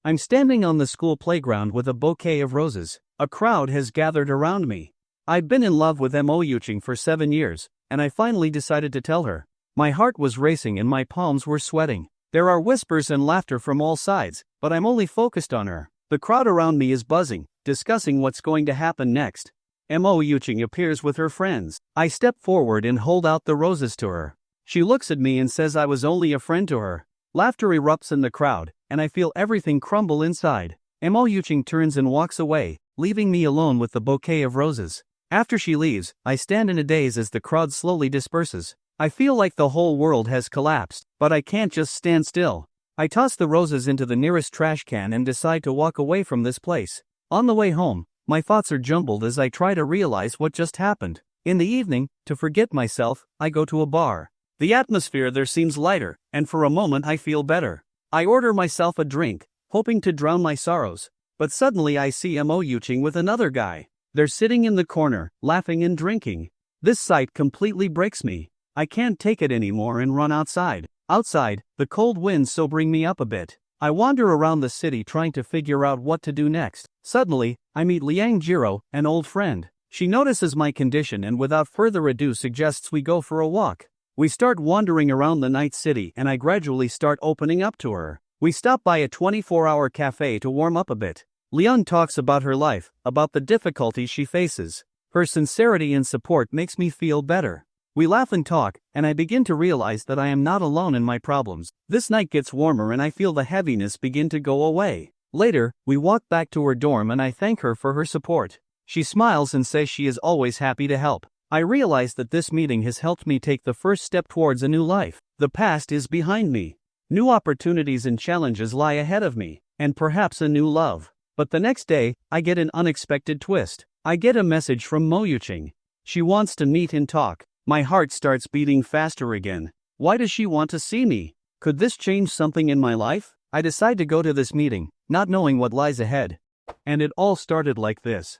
I'm standing on the school playground with a bouquet of roses. A crowd has gathered around me. I've been in love with Mo Yuching for 7 years, and I finally decided to tell her. My heart was racing and my palms were sweating. There are whispers and laughter from all sides, but I'm only focused on her. The crowd around me is buzzing, discussing what's going to happen next. Mo Yuching appears with her friends. I step forward and hold out the roses to her. She looks at me and says I was only a friend to her. Laughter erupts in the crowd, and I feel everything crumble inside. Mo Yuching turns and walks away, leaving me alone with the bouquet of roses. After she leaves, I stand in a daze as the crowd slowly disperses. I feel like the whole world has collapsed, but I can't just stand still. I toss the roses into the nearest trash can and decide to walk away from this place. On the way home, my thoughts are jumbled as I try to realize what just happened. In the evening, to forget myself, I go to a bar. The atmosphere there seems lighter, and for a moment I feel better. I order myself a drink, hoping to drown my sorrows. But suddenly I see Mo Yuching with another guy. They're sitting in the corner, laughing and drinking. This sight completely breaks me. I can't take it anymore and run outside. Outside, the cold winds sobering me up a bit. I wander around the city trying to figure out what to do next. Suddenly, I meet Liang Jiro, an old friend. She notices my condition and without further ado suggests we go for a walk. We start wandering around the night city and I gradually start opening up to her. We stop by a 24-hour cafe to warm up a bit. Liang talks about her life, about the difficulties she faces. Her sincerity and support makes me feel better. We laugh and talk, and I begin to realize that I am not alone in my problems. This night gets warmer and I feel the heaviness begin to go away. Later, we walk back to her dorm and I thank her for her support. She smiles and says she is always happy to help. I realize that this meeting has helped me take the first step towards a new life. The past is behind me. New opportunities and challenges lie ahead of me, and perhaps a new love. But the next day, I get an unexpected twist. I get a message from Mo Yuching. She wants to meet and talk. My heart starts beating faster again. Why does she want to see me? Could this change something in my life? I decide to go to this meeting, not knowing what lies ahead. And it all started like this.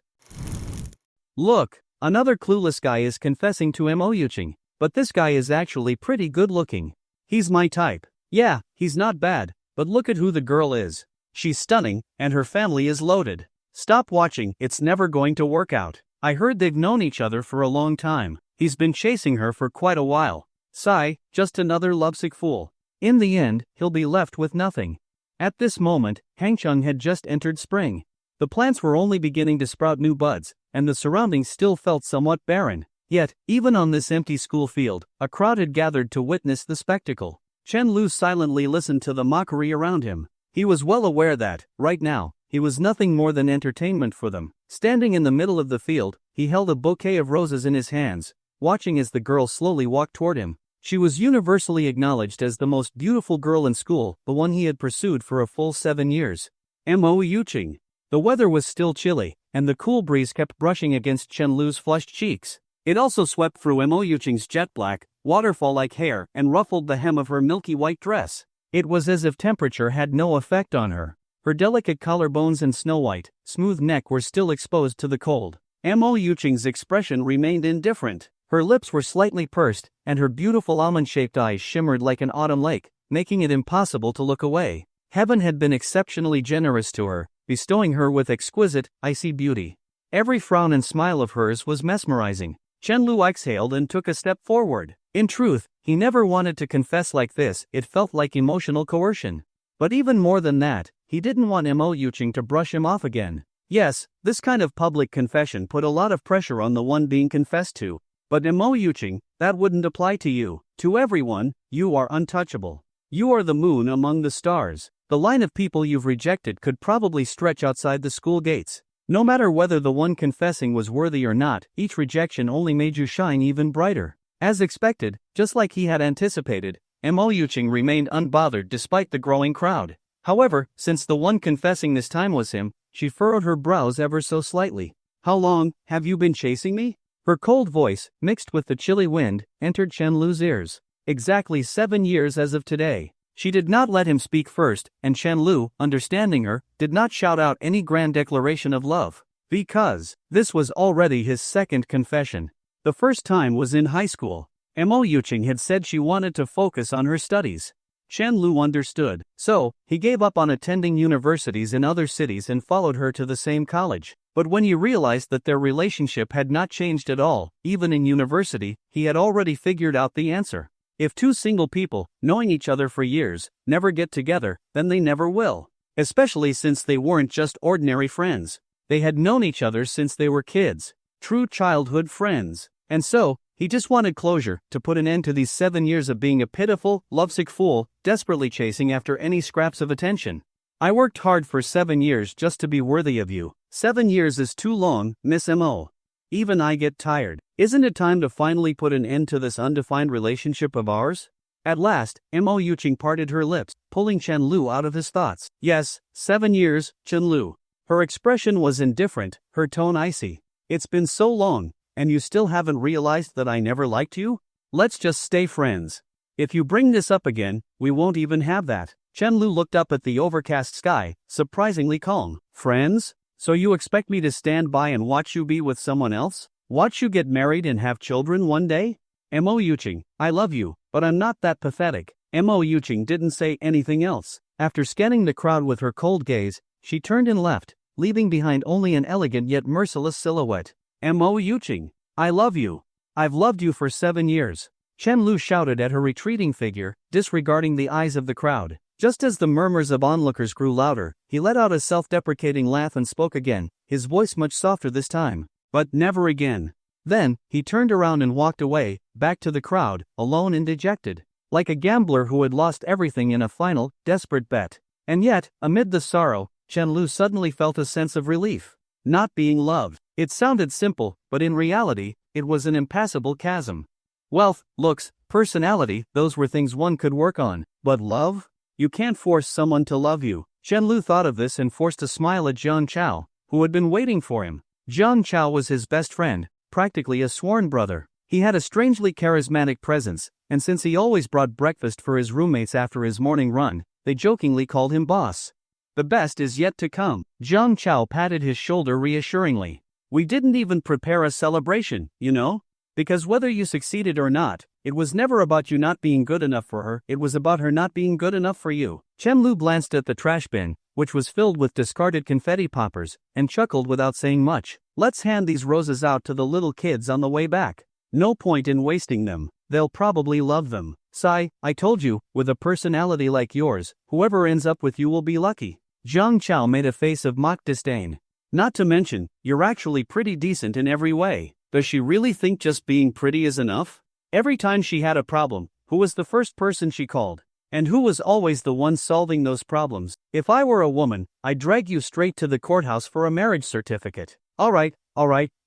Look, another clueless guy is confessing to Mo Yuching, but this guy is actually pretty good looking. He's my type. Yeah, he's not bad, but look at who the girl is. She's stunning, and her family is loaded. Stop watching, it's never going to work out. I heard they've known each other for a long time. He's been chasing her for quite a while. Sigh, just another lovesick fool. In the end, he'll be left with nothing. At this moment, Hangcheng had just entered spring. The plants were only beginning to sprout new buds, and the surroundings still felt somewhat barren. Yet, even on this empty school field, a crowd had gathered to witness the spectacle. Chen Lu silently listened to the mockery around him. He was well aware that, right now, he was nothing more than entertainment for them. Standing in the middle of the field, he held a bouquet of roses in his hands, watching as the girl slowly walked toward him. She was universally acknowledged as the most beautiful girl in school, the one he had pursued for a full 7 years. Mo Yuching. The weather was still chilly, and the cool breeze kept brushing against Chen Lu's flushed cheeks. It also swept through Mo Yuching's jet-black, waterfall-like hair and ruffled the hem of her milky white dress. It was as if temperature had no effect on her. Her delicate collarbones and snow-white, smooth neck were still exposed to the cold. Mo Yuching's expression remained indifferent. Her lips were slightly pursed, and her beautiful almond-shaped eyes shimmered like an autumn lake, making it impossible to look away. Heaven had been exceptionally generous to her, bestowing her with exquisite, icy beauty. Every frown and smile of hers was mesmerizing. Chen Lu exhaled and took a step forward. In truth, he never wanted to confess like this, it felt like emotional coercion. But even more than that, he didn't want Mo Yuching to brush him off again. Yes, this kind of public confession put a lot of pressure on the one being confessed to. But Mo Yuching, that wouldn't apply to you. To everyone, you are untouchable. You are the moon among the stars. The line of people you've rejected could probably stretch outside the school gates. No matter whether the one confessing was worthy or not, each rejection only made you shine even brighter. As expected, just like he had anticipated, Mo Yuching remained unbothered despite the growing crowd. However, since the one confessing this time was him, she furrowed her brows ever so slightly. How long have you been chasing me? Her cold voice, mixed with the chilly wind, entered Chen Lu's ears. Exactly 7 years as of today. She did not let him speak first, and Chen Lu, understanding her, did not shout out any grand declaration of love. Because this was already his second confession. The first time was in high school. Mo Yuching had said she wanted to focus on her studies. Chen Lu understood. So, he gave up on attending universities in other cities and followed her to the same college. But when he realized that their relationship had not changed at all, even in university, he had already figured out the answer. If two single people, knowing each other for years, never get together, then they never will. Especially since they weren't just ordinary friends. They had known each other since they were kids. True childhood friends. And so, he just wanted closure, to put an end to these 7 years of being a pitiful, lovesick fool, desperately chasing after any scraps of attention. I worked hard for 7 years just to be worthy of you. 7 years is too long, Miss M.O. Even I get tired. Isn't it time to finally put an end to this undefined relationship of ours? At last, M.O. Yuching parted her lips, pulling Chen Lu out of his thoughts. Yes, 7 years, Chen Lu. Her expression was indifferent, her tone icy. It's been so long, and you still haven't realized that I never liked you? Let's just stay friends. If you bring this up again, we won't even have that. Chen Lu looked up at the overcast sky, surprisingly calm. Friends? So you expect me to stand by and watch you be with someone else? Watch you get married and have children one day? M.O. Yuching, I love you, but I'm not that pathetic. M.O. Yuching didn't say anything else. After scanning the crowd with her cold gaze, she turned and left, leaving behind only an elegant yet merciless silhouette. M.O. Yuching, I love you. I've loved you for 7 years. Chen Lu shouted at her retreating figure, disregarding the eyes of the crowd. Just as the murmurs of onlookers grew louder, he let out a self-deprecating laugh and spoke again, his voice much softer this time. But never again. Then, he turned around and walked away, back to the crowd, alone and dejected. Like a gambler who had lost everything in a final, desperate bet. And yet, amid the sorrow, Chen Lu suddenly felt a sense of relief. Not being loved. It sounded simple, but in reality, it was an impassable chasm. Wealth, looks, personality, those were things one could work on. But love? You can't force someone to love you. Chen Lu thought of this and forced a smile at Jiang Chao, who had been waiting for him. Jiang Chao was his best friend, practically a sworn brother. He had a strangely charismatic presence, and since he always brought breakfast for his roommates after his morning run, they jokingly called him boss. The best is yet to come. Jiang Chao patted his shoulder reassuringly. We didn't even prepare a celebration, you know? Because whether you succeeded or not, it was never about you not being good enough for her, it was about her not being good enough for you. Chen Lu glanced at the trash bin, which was filled with discarded confetti poppers, and chuckled without saying much. Let's hand these roses out to the little kids on the way back. No point in wasting them, they'll probably love them. Sigh, I told you, with a personality like yours, whoever ends up with you will be lucky. Jiang Chao made a face of mock disdain. Not to mention, you're actually pretty decent in every way. Does she really think just being pretty is enough? Every time she had a problem, who was the first person she called? And who was always the one solving those problems? If I were a woman, I'd drag you straight to the courthouse for a marriage certificate. Alright,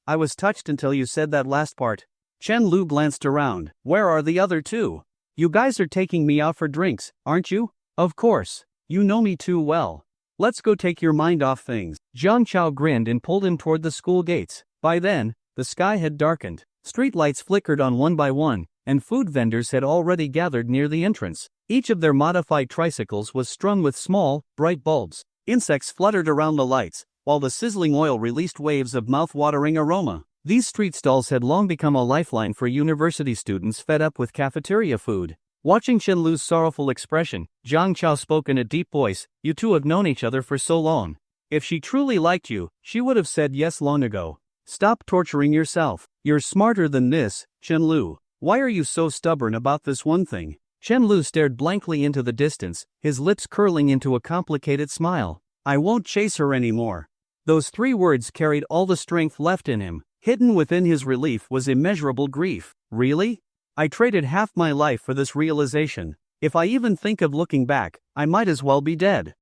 I was touched until you said that last part. Chen Lu glanced around. Where are the other two? You guys are taking me out for drinks, aren't you? Of course. You know me too well. Let's go take your mind off things. Jiang Chao grinned and pulled him toward the school gates. By then, the sky had darkened. Streetlights flickered on one by one, and food vendors had already gathered near the entrance. Each of their modified tricycles was strung with small, bright bulbs. Insects fluttered around the lights, while the sizzling oil released waves of mouth-watering aroma. These street stalls had long become a lifeline for university students fed up with cafeteria food. Watching Chen Lu's sorrowful expression, Jiang Chao spoke in a deep voice. You two have known each other for so long. If she truly liked you, she would have said yes long ago. Stop torturing yourself. You're smarter than this, Chen Lu. Why are you so stubborn about this one thing? Chen Lu stared blankly into the distance, his lips curling into a complicated smile. I won't chase her anymore. Those 3 words carried all the strength left in him. Hidden within his relief was immeasurable grief. Really? I traded half my life for this realization. If I even think of looking back, I might as well be dead.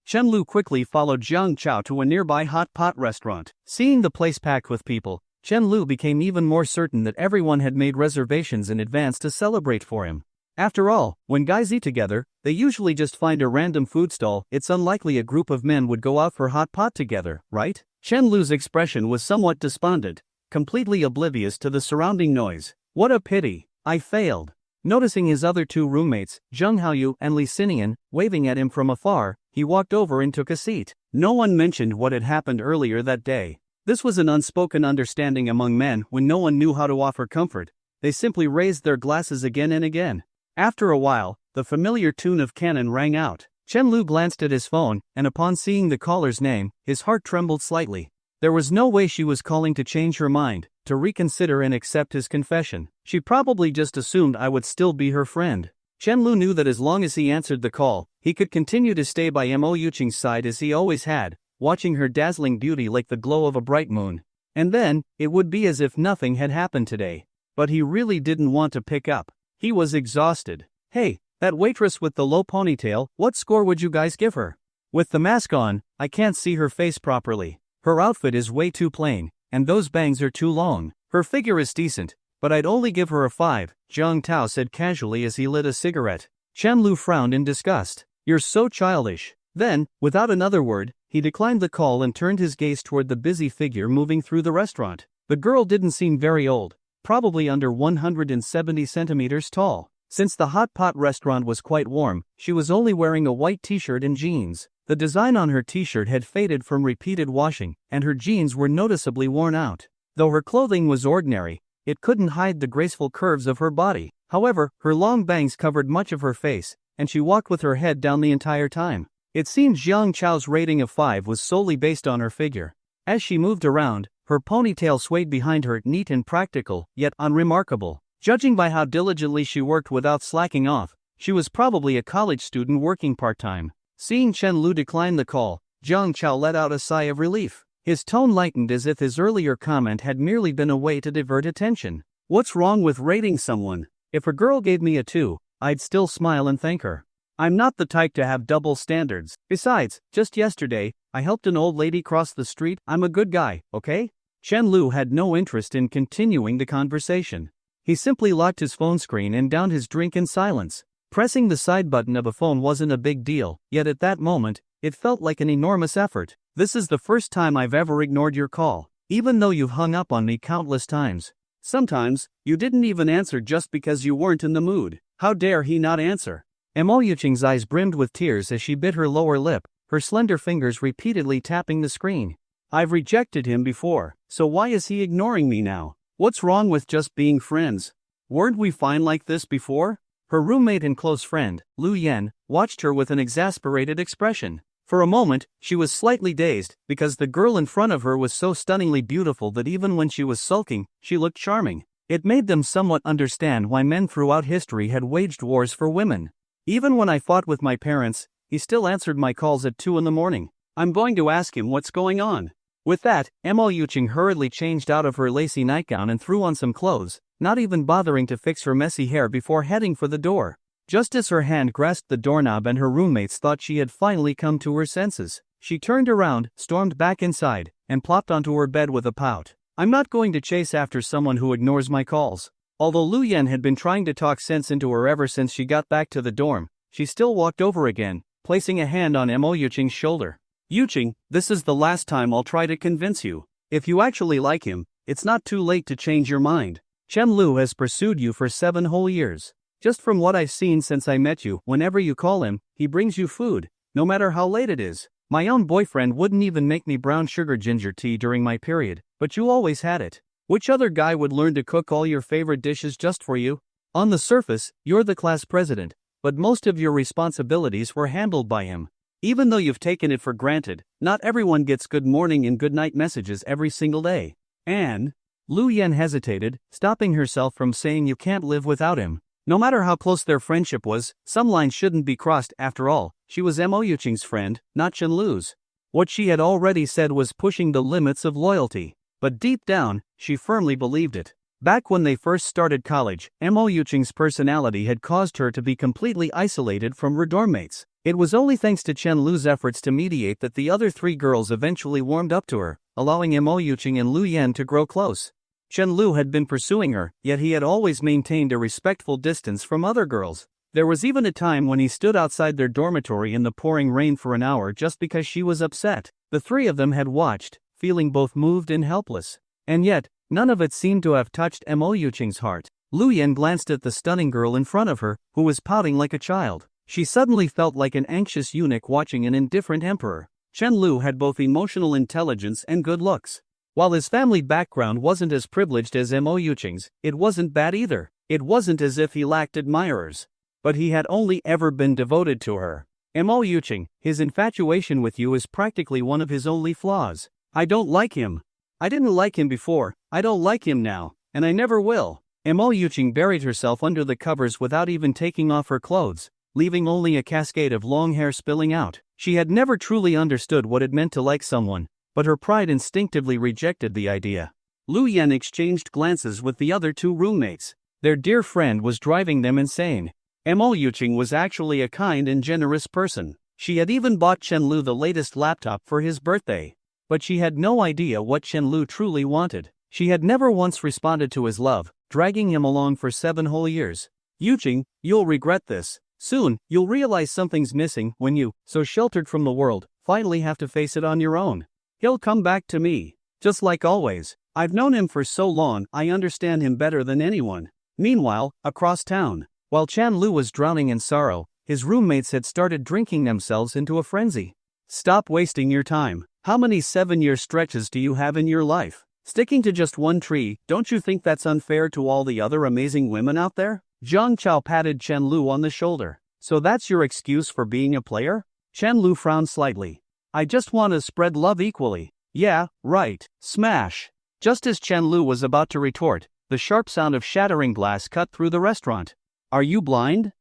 Chen Lu quickly followed Jiang Chao to a nearby hot pot restaurant. Seeing the place packed with people, Chen Lu became even more certain that everyone had made reservations in advance to celebrate for him. After all, when guys eat together, they usually just find a random food stall. It's unlikely a group of men would go out for hot pot together, right? Chen Lu's expression was somewhat despondent, completely oblivious to the surrounding noise. What a pity. I failed. Noticing his other 2 roommates, Zheng Haoyu and Li Xinian, waving at him from afar, he walked over and took a seat. No one mentioned what had happened earlier that day. This was an unspoken understanding among men when no one knew how to offer comfort. They simply raised their glasses again and again. After a while, the familiar tune of cannon rang out. Chen Lu glanced at his phone, and upon seeing the caller's name, his heart trembled slightly. There was no way she was calling to change her mind, to reconsider and accept his confession. She probably just assumed I would still be her friend. Chen Lu knew that as long as he answered the call, he could continue to stay by Mo Yuqing's side as he always had, watching her dazzling beauty like the glow of a bright moon. And then, it would be as if nothing had happened today. But he really didn't want to pick up. He was exhausted. "Hey, that waitress with the low ponytail, what score would you guys give her?" "With the mask on, I can't see her face properly. Her outfit is way too plain, and those bangs are too long. Her figure is decent, but I'd only give her a 5, Jiang Tao said casually as he lit a cigarette. Chen Lu frowned in disgust. "You're so childish." Then, without another word, he declined the call and turned his gaze toward the busy figure moving through the restaurant. The girl didn't seem very old, probably under 170 centimeters tall. Since the hot pot restaurant was quite warm, she was only wearing a white t-shirt and jeans. The design on her t-shirt had faded from repeated washing, and her jeans were noticeably worn out. Though her clothing was ordinary, it couldn't hide the graceful curves of her body. However, her long bangs covered much of her face, and she walked with her head down the entire time. It seemed Jiang Chao's rating of 5 was solely based on her figure. As she moved around, her ponytail swayed behind her, neat and practical, yet unremarkable. Judging by how diligently she worked without slacking off, she was probably a college student working part-time. Seeing Chen Lu decline the call, Jiang Chao let out a sigh of relief. His tone lightened as if his earlier comment had merely been a way to divert attention. "What's wrong with rating someone? If a girl gave me a 2, I'd still smile and thank her. I'm not the type to have double standards. Besides, just yesterday, I helped an old lady cross the street. I'm a good guy, okay?" Chen Lu had no interest in continuing the conversation. He simply locked his phone screen and downed his drink in silence. Pressing the side button of a phone wasn't a big deal, yet at that moment, it felt like an enormous effort. "This is the first time I've ever ignored your call, even though you've hung up on me countless times. Sometimes, you didn't even answer just because you weren't in the mood." How dare he not answer? Mo Yuqing's eyes brimmed with tears as she bit her lower lip, her slender fingers repeatedly tapping the screen. "I've rejected him before, so why is he ignoring me now? What's wrong with just being friends? Weren't we fine like this before?" Her roommate and close friend, Lu Yan, watched her with an exasperated expression. For a moment, she was slightly dazed, because the girl in front of her was so stunningly beautiful that even when she was sulking, she looked charming. It made them somewhat understand why men throughout history had waged wars for women. "Even when I fought with my parents, he still answered my calls at 2 in the morning. I'm going to ask him what's going on." With that, Mo Yuqing hurriedly changed out of her lacy nightgown and threw on some clothes, not even bothering to fix her messy hair before heading for the door. Just as her hand grasped the doorknob and her roommates thought she had finally come to her senses, she turned around, stormed back inside, and plopped onto her bed with a pout. "I'm not going to chase after someone who ignores my calls." Although Lu Yan had been trying to talk sense into her ever since she got back to the dorm, she still walked over again, placing a hand on Mo Yuqing's shoulder. "Yuqing, this is the last time I'll try to convince you. If you actually like him, it's not too late to change your mind. Chen Lu has pursued you for 7 whole years. Just from what I've seen since I met you, whenever you call him, he brings you food, no matter how late it is. My own boyfriend wouldn't even make me brown sugar ginger tea during my period, but you always had it. Which other guy would learn to cook all your favorite dishes just for you? On the surface, you're the class president, but most of your responsibilities were handled by him. Even though you've taken it for granted, not everyone gets good morning and good night messages every single day. And..." Lu Yan hesitated, stopping herself from saying you can't live without him. No matter how close their friendship was, some lines shouldn't be crossed. After all, she was Mo Yuqing's friend, not Chen Lu's. What she had already said was pushing the limits of loyalty. But deep down, she firmly believed it. Back when they first started college, Mo Yuqing's personality had caused her to be completely isolated from her dorm mates. It was only thanks to Chen Lu's efforts to mediate that the other 3 girls eventually warmed up to her, allowing Mo Yuqing and Lu Yan to grow close. Chen Lu had been pursuing her, yet he had always maintained a respectful distance from other girls. There was even a time when he stood outside their dormitory in the pouring rain for an hour just because she was upset. The 3 of them had watched, feeling both moved and helpless. And yet, none of it seemed to have touched Mo Yuqing's heart. Lu Yan glanced at the stunning girl in front of her, who was pouting like a child. She suddenly felt like an anxious eunuch watching an indifferent emperor. Chen Lu had both emotional intelligence and good looks. While his family background wasn't as privileged as Mo Yuqing's, it wasn't bad either. It wasn't as if he lacked admirers. but he had only ever been devoted to her. Mo Yuching, his infatuation with you is practically one of his only flaws. I don't like him. I didn't like him before, I don't like him now, and I never will. Mo Yuching buried herself under the covers without even taking off her clothes, leaving only a cascade of long hair spilling out. She had never truly understood what it meant to like someone, but her pride instinctively rejected the idea. Lu Yan exchanged glances with the other two roommates. Their dear friend was driving them insane. Mo Yuching was actually a kind and generous person. She had even bought Chen Lu the latest laptop for his birthday. But she had no idea what Chen Lu truly wanted. She had never once responded to his love, dragging him along for 7 whole years. Yuching, you'll regret this. Soon, you'll realize something's missing when you, so sheltered from the world, finally have to face it on your own. He'll come back to me. Just like always. I've known him for so long, I understand him better than anyone. Meanwhile, across town, while Chan Lu was drowning in sorrow, his roommates had started drinking themselves into a frenzy. Stop wasting your time. How many 7-year stretches do you have in your life? Sticking to just one tree, don't you think that's unfair to all the other amazing women out there? Zhang Chao patted Chen Lu on the shoulder. So that's your excuse for being a player? Chen Lu frowned slightly. I just want to spread love equally. Yeah, right. Smash. Just as Chen Lu was about to retort, the sharp sound of shattering glass cut through the restaurant. Are you blind?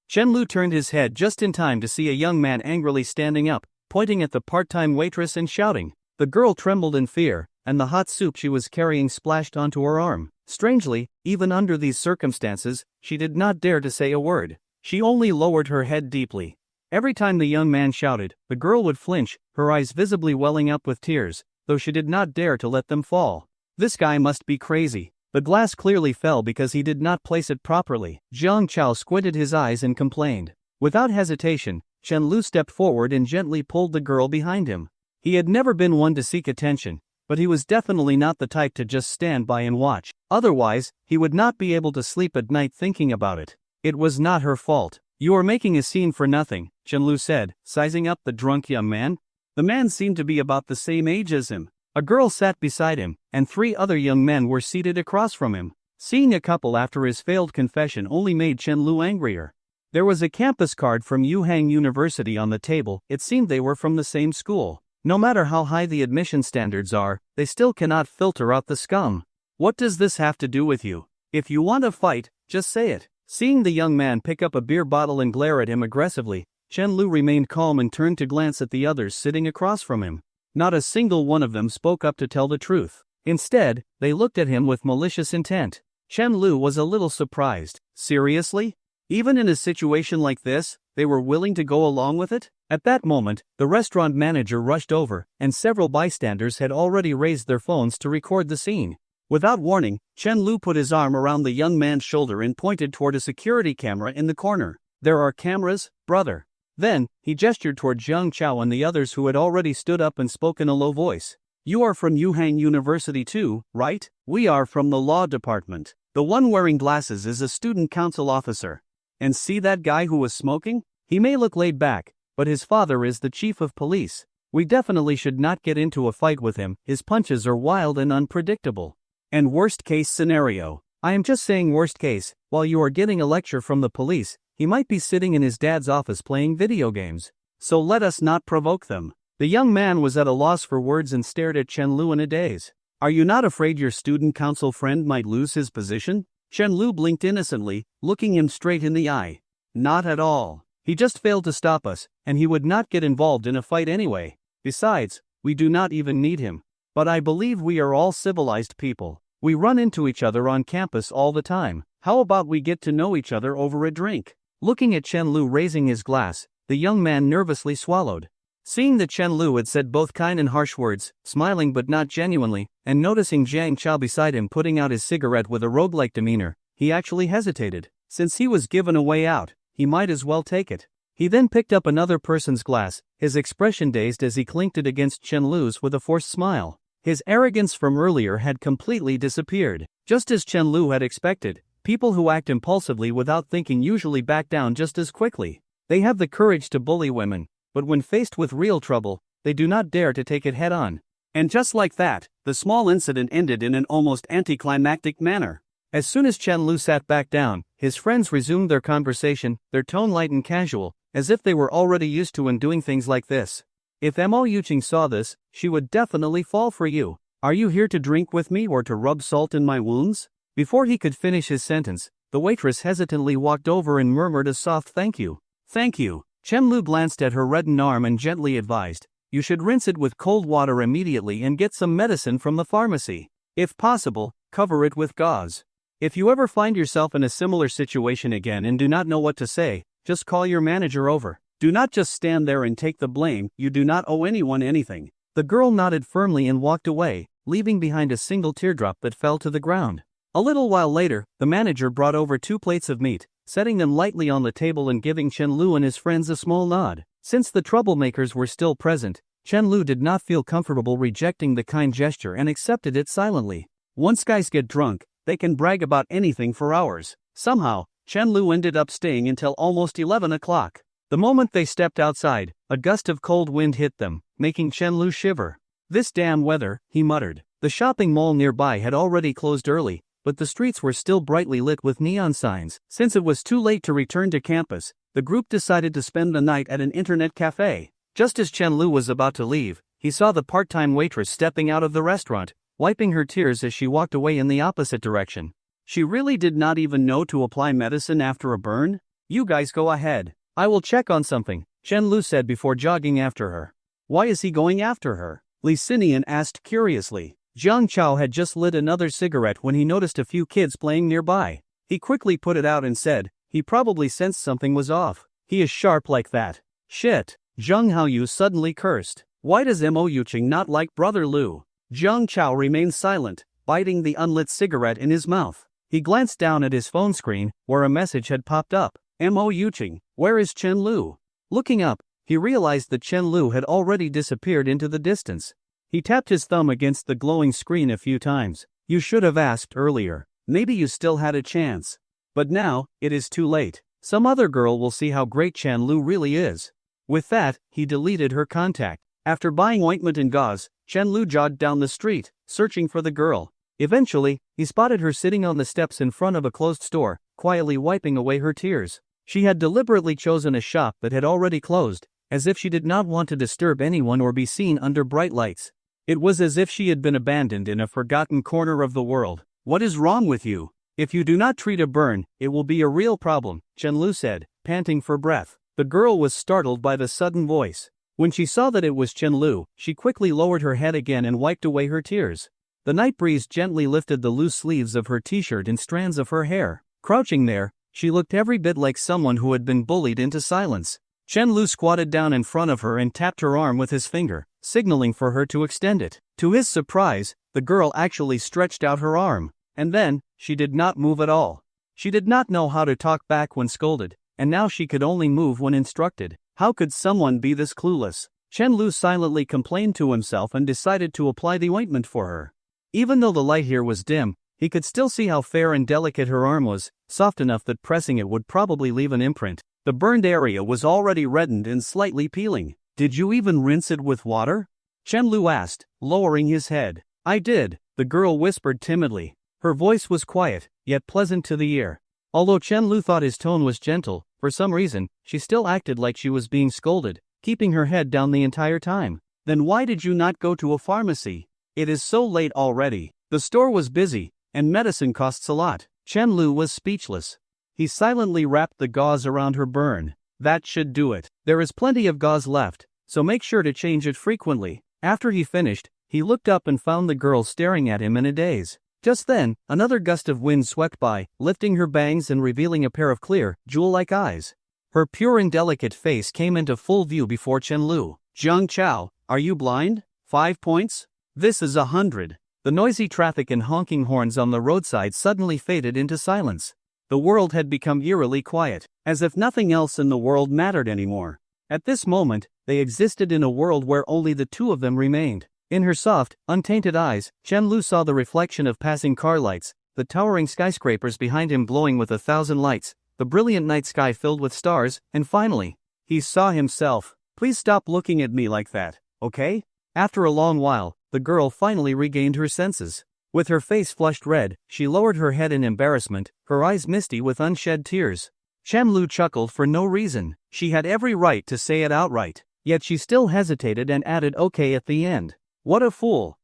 Chen Lu turned his head just in time to see a young man angrily standing up, pointing at the part-time waitress and shouting. The girl trembled in fear, and the hot soup she was carrying splashed onto her arm. Strangely, even under these circumstances, she did not dare to say a word. She only lowered her head deeply. Every time the young man shouted, the girl would flinch, her eyes visibly welling up with tears, though she did not dare to let them fall. This guy must be crazy. The glass clearly fell because he did not place it properly. Zhang Chao squinted his eyes and complained. Without hesitation, Chen Lu stepped forward and gently pulled the girl behind him. He had never been one to seek attention, but he was definitely not the type to just stand by and watch. Otherwise, he would not be able to sleep at night thinking about it. It was not her fault. You are making a scene for nothing, Chen Lu said, sizing up the drunk young man. The man seemed to be about the same age as him. A girl sat beside him, and 3 other young men were seated across from him. Seeing a couple after his failed confession only made Chen Lu angrier. There was a campus card from Yuhang University on the table. It seemed they were from the same school. No matter how high the admission standards are, they still cannot filter out the scum. What does this have to do with you? If you want to fight, just say it. Seeing the young man pick up a beer bottle and glare at him aggressively, Chen Lu remained calm and turned to glance at the others sitting across from him. Not a single one of them spoke up to tell the truth. Instead, they looked at him with malicious intent. Chen Lu was a little surprised. Seriously? Even in a situation like this, they were willing to go along with it? At that moment, the restaurant manager rushed over, and several bystanders had already raised their phones to record the scene. Without warning, Chen Lu put his arm around the young man's shoulder and pointed toward a security camera in the corner. There are cameras, brother. Then, he gestured toward Zhang Chao and the others who had already stood up and spoke in a low voice. You are from Yuhang University too, right? We are from the law department. The one wearing glasses is a student council officer. And see that guy who was smoking? He may look laid back, but his father is the chief of police. We definitely should not get into a fight with him. His punches are wild and unpredictable. And worst case scenario. I am just saying worst case, while you are getting a lecture from the police, he might be sitting in his dad's office playing video games. So let us not provoke them. The young man was at a loss for words and stared at Chen Lu in a daze. Are you not afraid your student council friend might lose his position? Chen Lu blinked innocently, looking him straight in the eye. Not at all. He just failed to stop us, and he would not get involved in a fight anyway. Besides, we do not even need him. But I believe we are all civilized people. We run into each other on campus all the time. How about we get to know each other over a drink? Looking at Chen Lu raising his glass, the young man nervously swallowed. Seeing that Chen Lu had said both kind and harsh words, smiling but not genuinely, and noticing Zhang Chao beside him putting out his cigarette with a roguelike demeanor, he actually hesitated. Since he was given a way out, he might as well take it. He then picked up another person's glass, his expression dazed as he clinked it against Chen Lu's with a forced smile. His arrogance from earlier had completely disappeared. Just as Chen Lu had expected, people who act impulsively without thinking usually back down just as quickly. They have the courage to bully women, but when faced with real trouble, they do not dare to take it head-on. And just like that, the small incident ended in an almost anticlimactic manner. As soon as Chen Lu sat back down, his friends resumed their conversation, their tone light and casual, as if they were already used to doing things like this. If Mo Yuching saw this, she would definitely fall for you. Are you here to drink with me or to rub salt in my wounds? Before he could finish his sentence, the waitress hesitantly walked over and murmured a soft thank you. Thank you. Chen Lu glanced at her reddened arm and gently advised, you should rinse it with cold water immediately and get some medicine from the pharmacy. If possible, cover it with gauze. If you ever find yourself in a similar situation again and do not know what to say, just call your manager over. Do not just stand there and take the blame, you do not owe anyone anything. The girl nodded firmly and walked away, leaving behind a single teardrop that fell to the ground. A little while later, the manager brought over 2 plates of meat, setting them lightly on the table and giving Chen Lu and his friends a small nod. Since the troublemakers were still present, Chen Lu did not feel comfortable rejecting the kind gesture and accepted it silently. Once guys get drunk, they can brag about anything for hours. Somehow, Chen Lu ended up staying until almost 11 o'clock. The moment they stepped outside, a gust of cold wind hit them, making Chen Lu shiver. This damn weather, he muttered. The shopping mall nearby had already closed early, but the streets were still brightly lit with neon signs. Since it was too late to return to campus, the group decided to spend the night at an internet cafe. Just as Chen Lu was about to leave, he saw the part-time waitress stepping out of the restaurant, wiping her tears as she walked away in the opposite direction. She really did not even know to apply medicine after a burn? You guys go ahead. I will check on something, Chen Lu said before jogging after her. Why is he going after her? Li Xinian asked curiously. Jiang Chao had just lit another cigarette when he noticed a few kids playing nearby. He quickly put it out and said, he probably sensed something was off. He is sharp like that. Shit. Zheng Haoyu suddenly cursed. Why does Mo Yuching not like Brother Lu? Jiang Chao remained silent, biting the unlit cigarette in his mouth. He glanced down at his phone screen, where a message had popped up. Mo Yuching, where is Chen Lu? Looking up, he realized that Chen Lu had already disappeared into the distance. He tapped his thumb against the glowing screen a few times. You should have asked earlier. Maybe you still had a chance. But now, it is too late. Some other girl will see how great Chen Lu really is. With that, he deleted her contact. After buying ointment and gauze, Chen Lu jogged down the street, searching for the girl. Eventually, he spotted her sitting on the steps in front of a closed store, quietly wiping away her tears. She had deliberately chosen a shop that had already closed, as if she did not want to disturb anyone or be seen under bright lights. It was as if she had been abandoned in a forgotten corner of the world. What is wrong with you? If you do not treat a burn, it will be a real problem, Chen Lu said, panting for breath. The girl was startled by the sudden voice. When she saw that it was Chen Lu, she quickly lowered her head again and wiped away her tears. The night breeze gently lifted the loose sleeves of her t-shirt and strands of her hair. Crouching there, she looked every bit like someone who had been bullied into silence. Chen Lu squatted down in front of her and tapped her arm with his finger, signaling for her to extend it. To his surprise, the girl actually stretched out her arm. And then, she did not move at all. She did not know how to talk back when scolded, and now she could only move when instructed. How could someone be this clueless? Chen Lu silently complained to himself and decided to apply the ointment for her. Even though the light here was dim, he could still see how fair and delicate her arm was, soft enough that pressing it would probably leave an imprint. The burned area was already reddened and slightly peeling. Did you even rinse it with water? Chen Lu asked, lowering his head. I did, the girl whispered timidly. Her voice was quiet, yet pleasant to the ear. Although Chen Lu thought his tone was gentle, for some reason, she still acted like she was being scolded, keeping her head down the entire time. Then why did you not go to a pharmacy? It is so late already. The store was busy, and medicine costs a lot. Chen Lu was speechless. He silently wrapped the gauze around her burn. That should do it. There is plenty of gauze left, so make sure to change it frequently. After he finished, he looked up and found the girl staring at him in a daze. Just then, another gust of wind swept by, lifting her bangs and revealing a pair of clear, jewel-like eyes. Her pure and delicate face came into full view before Chen Lu. Jiang Chao, are you blind? 5 points? This is 100. The noisy traffic and honking horns on the roadside suddenly faded into silence. The world had become eerily quiet, as if nothing else in the world mattered anymore. At this moment, they existed in a world where only the two of them remained. In her soft, untainted eyes, Chen Lu saw the reflection of passing car lights, the towering skyscrapers behind him glowing with 1,000 lights, the brilliant night sky filled with stars, and finally, he saw himself. Please stop looking at me like that, okay? After a long while, the girl finally regained her senses. With her face flushed red, she lowered her head in embarrassment, her eyes misty with unshed tears. Chanlu chuckled for no reason. She had every right to say it outright. Yet she still hesitated and added okay at the end. What a fool.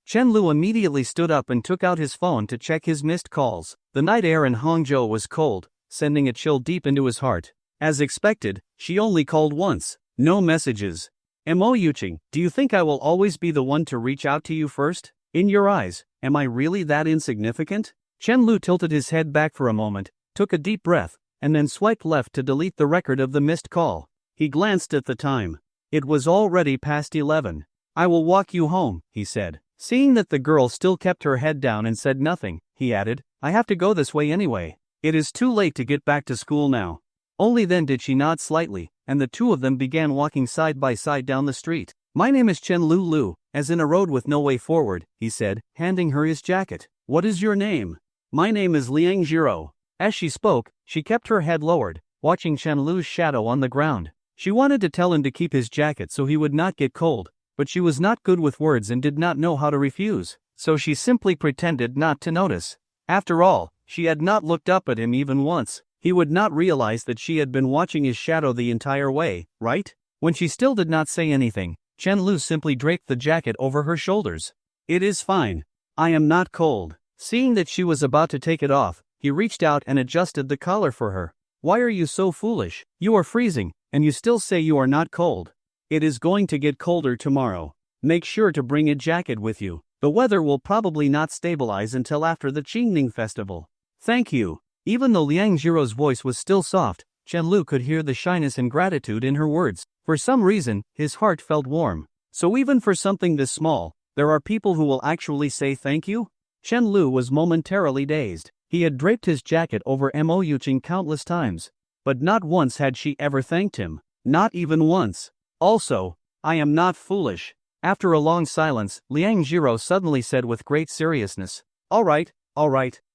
Chanlu immediately stood up and took out his phone to check his missed calls. The night air in Hangzhou was cold, sending a chill deep into his heart. As expected, she only called once. No messages. Mo Yuqing, do you think I will always be the one to reach out to you first? In your eyes, am I really that insignificant? Chanlu tilted his head back for a moment, took a deep breath, and then swiped left to delete the record of the missed call. He glanced at the time. It was already past 11. I will walk you home, he said. Seeing that the girl still kept her head down and said nothing, he added, I have to go this way anyway. It is too late to get back to school now. Only then did she nod slightly, and the two of them began walking side by side down the street. My name is Chen Lu, as in a road with no way forward, he said, handing her his jacket. What is your name? My name is Liang Jiro. As she spoke, she kept her head lowered, watching Chen Lu's shadow on the ground. She wanted to tell him to keep his jacket so he would not get cold, but she was not good with words and did not know how to refuse, so she simply pretended not to notice. After all, she had not looked up at him even once. He would not realize that she had been watching his shadow the entire way, right? When she still did not say anything, Chen Lu simply draped the jacket over her shoulders. It is fine. I am not cold. Seeing that she was about to take it off, he reached out and adjusted the collar for her. Why are you so foolish? You are freezing, and you still say you are not cold. It is going to get colder tomorrow. Make sure to bring a jacket with you. The weather will probably not stabilize until after the Qingming festival. Thank you. Even though Liang Jiro's voice was still soft, Chen Lu could hear the shyness and gratitude in her words. For some reason, his heart felt warm. So even for something this small, there are people who will actually say thank you? Chen Lu was momentarily dazed. He had draped his jacket over Mo Yuqing countless times, but not once had she ever thanked him. Not even once. Also, I am not foolish. After a long silence, Liang Jiro suddenly said with great seriousness, All right.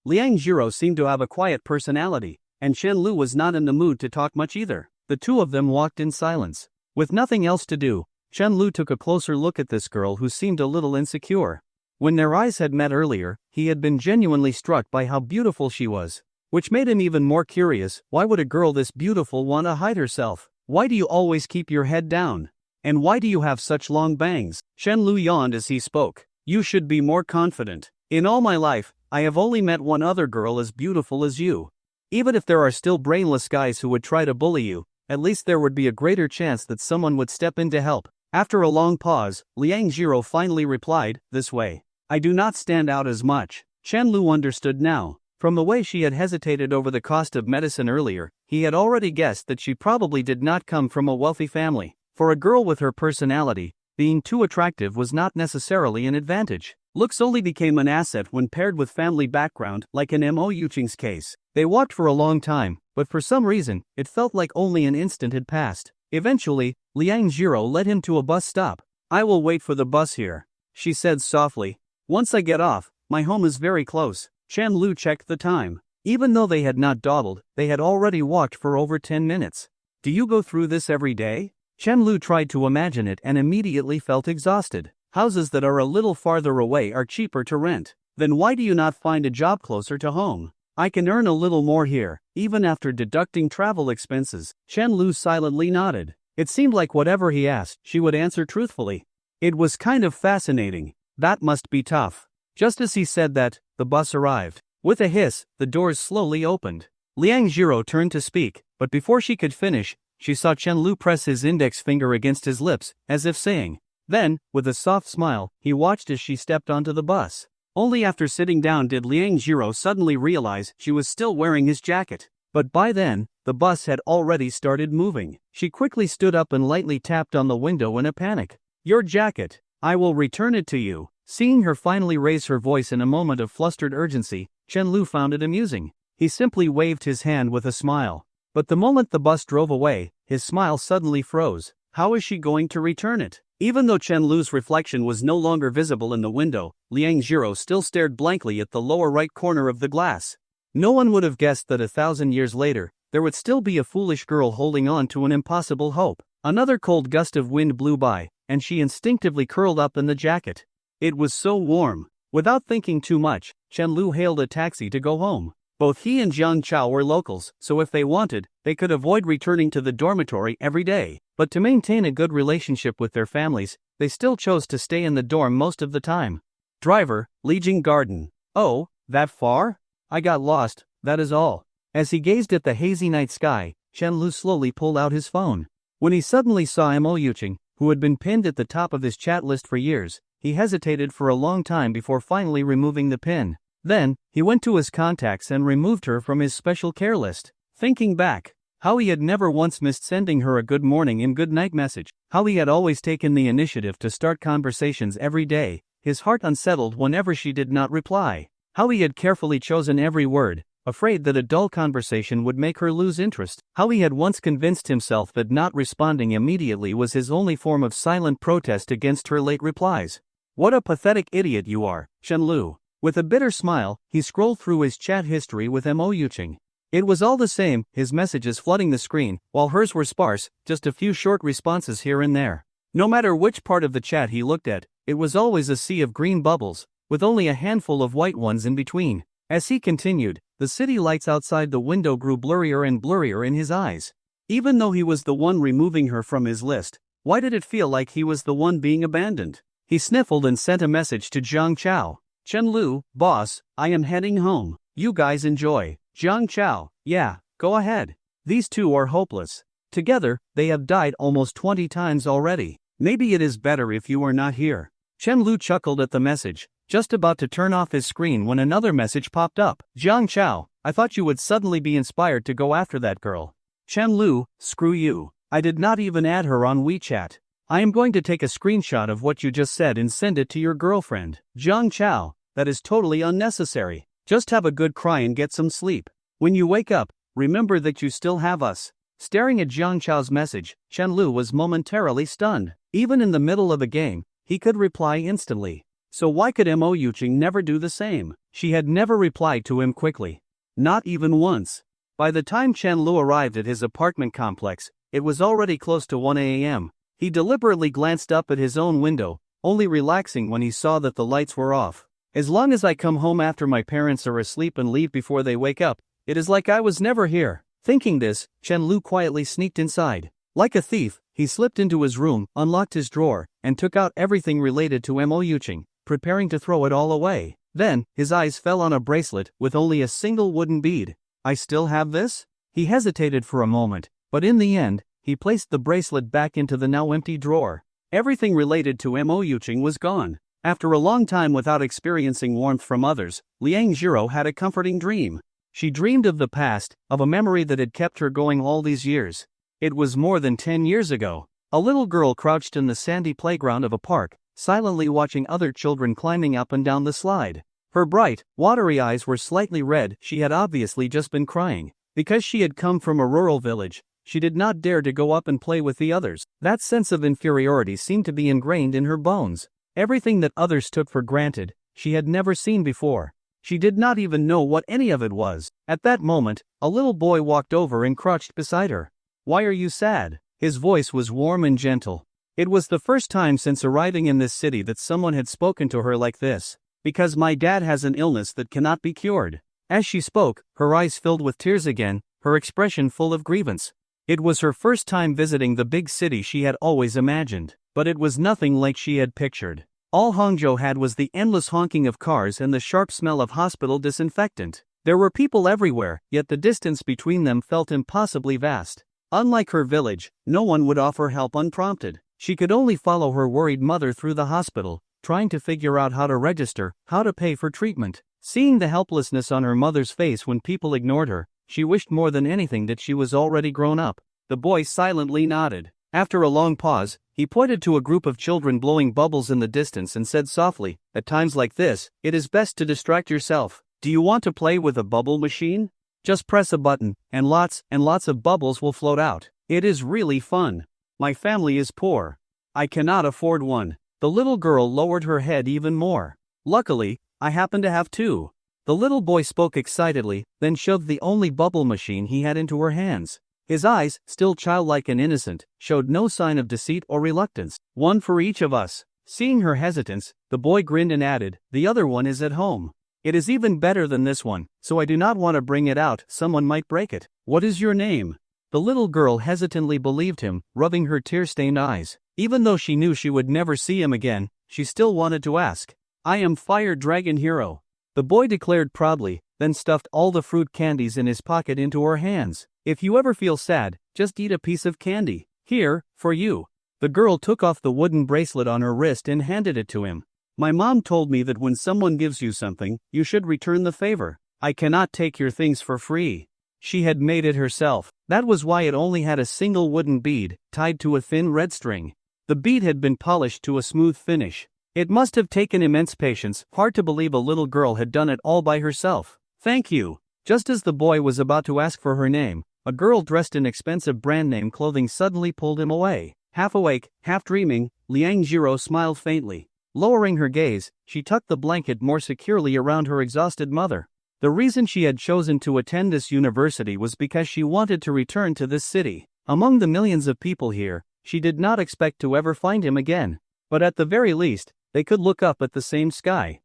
Liang Jiro seemed to have a quiet personality, and Chen Lu was not in the mood to talk much either. The two of them walked in silence. With nothing else to do, Chen Lu took a closer look at this girl who seemed a little insecure. When their eyes had met earlier, he had been genuinely struck by how beautiful she was, which made him even more curious. Why would a girl this beautiful want to hide herself? Why do you always keep your head down? And why do you have such long bangs? Chen Lu yawned as he spoke. You should be more confident. In all my life, I have only met one other girl as beautiful as you. Even if there are still brainless guys who would try to bully you, at least there would be a greater chance that someone would step in to help. After a long pause, Liang Jiro finally replied, this way. I do not stand out as much. Chen Lu understood now. From the way she had hesitated over the cost of medicine earlier, he had already guessed that she probably did not come from a wealthy family. For a girl with her personality, being too attractive was not necessarily an advantage. Looks only became an asset when paired with family background, like in Mo Yuqing's case. They walked for a long time, but for some reason, it felt like only an instant had passed. Eventually, Liang Jiro led him to a bus stop. I will wait for the bus here, she said softly. Once I get off, my home is very close. Chen Lu checked the time. Even though they had not dawdled, they had already walked for over 10 minutes. Do you go through this every day? Chen Lu tried to imagine it and immediately felt exhausted. Houses that are a little farther away are cheaper to rent. Then why do you not find a job closer to home? I can earn a little more here, even after deducting travel expenses. Chen Lu silently nodded. It seemed like whatever he asked, she would answer truthfully. It was kind of fascinating. That must be tough. Just as he said that, the bus arrived. With a hiss, the doors slowly opened. Liang Jiro turned to speak, but before she could finish, she saw Chen Lu press his index finger against his lips, as if saying. Then, with a soft smile, he watched as she stepped onto the bus. Only after sitting down did Liang Jiro suddenly realize she was still wearing his jacket. But by then, the bus had already started moving. She quickly stood up and lightly tapped on the window in a panic. Your jacket. I will return it to you. Seeing her finally raise her voice in a moment of flustered urgency, Chen Lu found it amusing. He simply waved his hand with a smile. But the moment the bus drove away, his smile suddenly froze. How is she going to return it? Even though Chen Lu's reflection was no longer visible in the window, Liang Jiro still stared blankly at the lower right corner of the glass. No one would have guessed that 1,000 years later, there would still be a foolish girl holding on to an impossible hope. Another cold gust of wind blew by, and she instinctively curled up in the jacket. It was so warm. Without thinking too much, Chen Lu hailed a taxi to go home. Both he and Jiang Chao were locals, so if they wanted, they could avoid returning to the dormitory every day. But to maintain a good relationship with their families, they still chose to stay in the dorm most of the time. Driver, Lijiang Garden. Oh, that far? I got lost, that is all. As he gazed at the hazy night sky, Chen Lu slowly pulled out his phone. When he suddenly saw Mo Yuqing, who had been pinned at the top of his chat list for years, he hesitated for a long time before finally removing the pin. Then, he went to his contacts and removed her from his special care list. Thinking back, how he had never once missed sending her a good morning and good night message, how he had always taken the initiative to start conversations every day, his heart unsettled whenever she did not reply, how he had carefully chosen every word, afraid that a dull conversation would make her lose interest, how he had once convinced himself that not responding immediately was his only form of silent protest against her late replies. What a pathetic idiot you are, Chen Lu. With a bitter smile, he scrolled through his chat history with Mo Yuqing. It was all the same, his messages flooding the screen, while hers were sparse, just a few short responses here and there. No matter which part of the chat he looked at, it was always a sea of green bubbles, with only a handful of white ones in between. As he continued, the city lights outside the window grew blurrier and blurrier in his eyes. Even though he was the one removing her from his list, why did it feel like he was the one being abandoned? He sniffled and sent a message to Jiang Chao. Chen Lu, boss, I am heading home. You guys enjoy. Jiang Chao, yeah, go ahead. These two are hopeless. Together, they have died almost 20 times already. Maybe it is better if you are not here. Chen Lu chuckled at the message, just about to turn off his screen when another message popped up. Jiang Chao, I thought you would suddenly be inspired to go after that girl. Chen Lu, screw you. I did not even add her on WeChat. I am going to take a screenshot of what you just said and send it to your girlfriend. Jiang Chao, that is totally unnecessary. Just have a good cry and get some sleep. When you wake up, remember that you still have us. Staring at Jiang Chao's message, Chen Lu was momentarily stunned. Even in the middle of a game, he could reply instantly. So why could Mo Yuqing never do the same? She had never replied to him quickly. Not even once. By the time Chen Lu arrived at his apartment complex, it was already close to 1 a.m. He deliberately glanced up at his own window, only relaxing when he saw that the lights were off. As long as I come home after my parents are asleep and leave before they wake up, it is like I was never here. Thinking this, Chen Lu quietly sneaked inside. Like a thief, he slipped into his room, unlocked his drawer, and took out everything related to Mo Yuqing, preparing to throw it all away. Then, his eyes fell on a bracelet with only a single wooden bead. I still have this? He hesitated for a moment, but in the end, he placed the bracelet back into the now empty drawer. Everything related to Mo Yuqing was gone. After a long time without experiencing warmth from others, Liang Zhiro had a comforting dream. She dreamed of the past, of a memory that had kept her going all these years. It was more than 10 years ago. A little girl crouched in the sandy playground of a park, silently watching other children climbing up and down the slide. Her bright, watery eyes were slightly red. She had obviously just been crying. Because she had come from a rural village, she did not dare to go up and play with the others. That sense of inferiority seemed to be ingrained in her bones. Everything that others took for granted, she had never seen before. She did not even know what any of it was. At that moment, a little boy walked over and crouched beside her. Why are you sad? His voice was warm and gentle. It was the first time since arriving in this city that someone had spoken to her like this. Because my dad has an illness that cannot be cured. As she spoke, her eyes filled with tears again, her expression full of grievance. It was her first time visiting the big city she had always imagined, but it was nothing like she had pictured. All Hangzhou had was the endless honking of cars and the sharp smell of hospital disinfectant. There were people everywhere, yet the distance between them felt impossibly vast. Unlike her village, no one would offer help unprompted. She could only follow her worried mother through the hospital, trying to figure out how to register, how to pay for treatment. Seeing the helplessness on her mother's face when people ignored her, she wished more than anything that she was already grown up. The boy silently nodded. After a long pause, he pointed to a group of children blowing bubbles in the distance and said softly, "At times like this, it is best to distract yourself. Do you want to play with a bubble machine? Just press a button, and lots of bubbles will float out. It is really fun. My family is poor. I cannot afford one." The little girl lowered her head even more. "Luckily, I happen to have two." The little boy spoke excitedly, then shoved the only bubble machine he had into her hands. His eyes, still childlike and innocent, showed no sign of deceit or reluctance. "One for each of us. Seeing her hesitance, the boy grinned and added, "The other one is at home. It is even better than this one, so I do not want to bring it out, someone might break it." "What is your name?" The little girl hesitantly believed him, rubbing her tear-stained eyes. Even though she knew she would never see him again, she still wanted to ask. "I am Fire Dragon Hero," the boy declared proudly, then stuffed all the fruit candies in his pocket into her hands. "If you ever feel sad, just eat a piece of candy. Here, for you." The girl took off the wooden bracelet on her wrist and handed it to him. "My mom told me that when someone gives you something, you should return the favor. I cannot take your things for free." She had made it herself. That was why it only had a single wooden bead, tied to a thin red string. The bead had been polished to a smooth finish. It must have taken immense patience, hard to believe a little girl had done it all by herself. "Thank you." Just as the boy was about to ask for her name, a girl dressed in expensive brand name clothing suddenly pulled him away. Half awake, half dreaming, Liang Jiro smiled faintly. Lowering her gaze, she tucked the blanket more securely around her exhausted mother. The reason she had chosen to attend this university was because she wanted to return to this city. Among the millions of people here, she did not expect to ever find him again. But at the very least, they could look up at the same sky.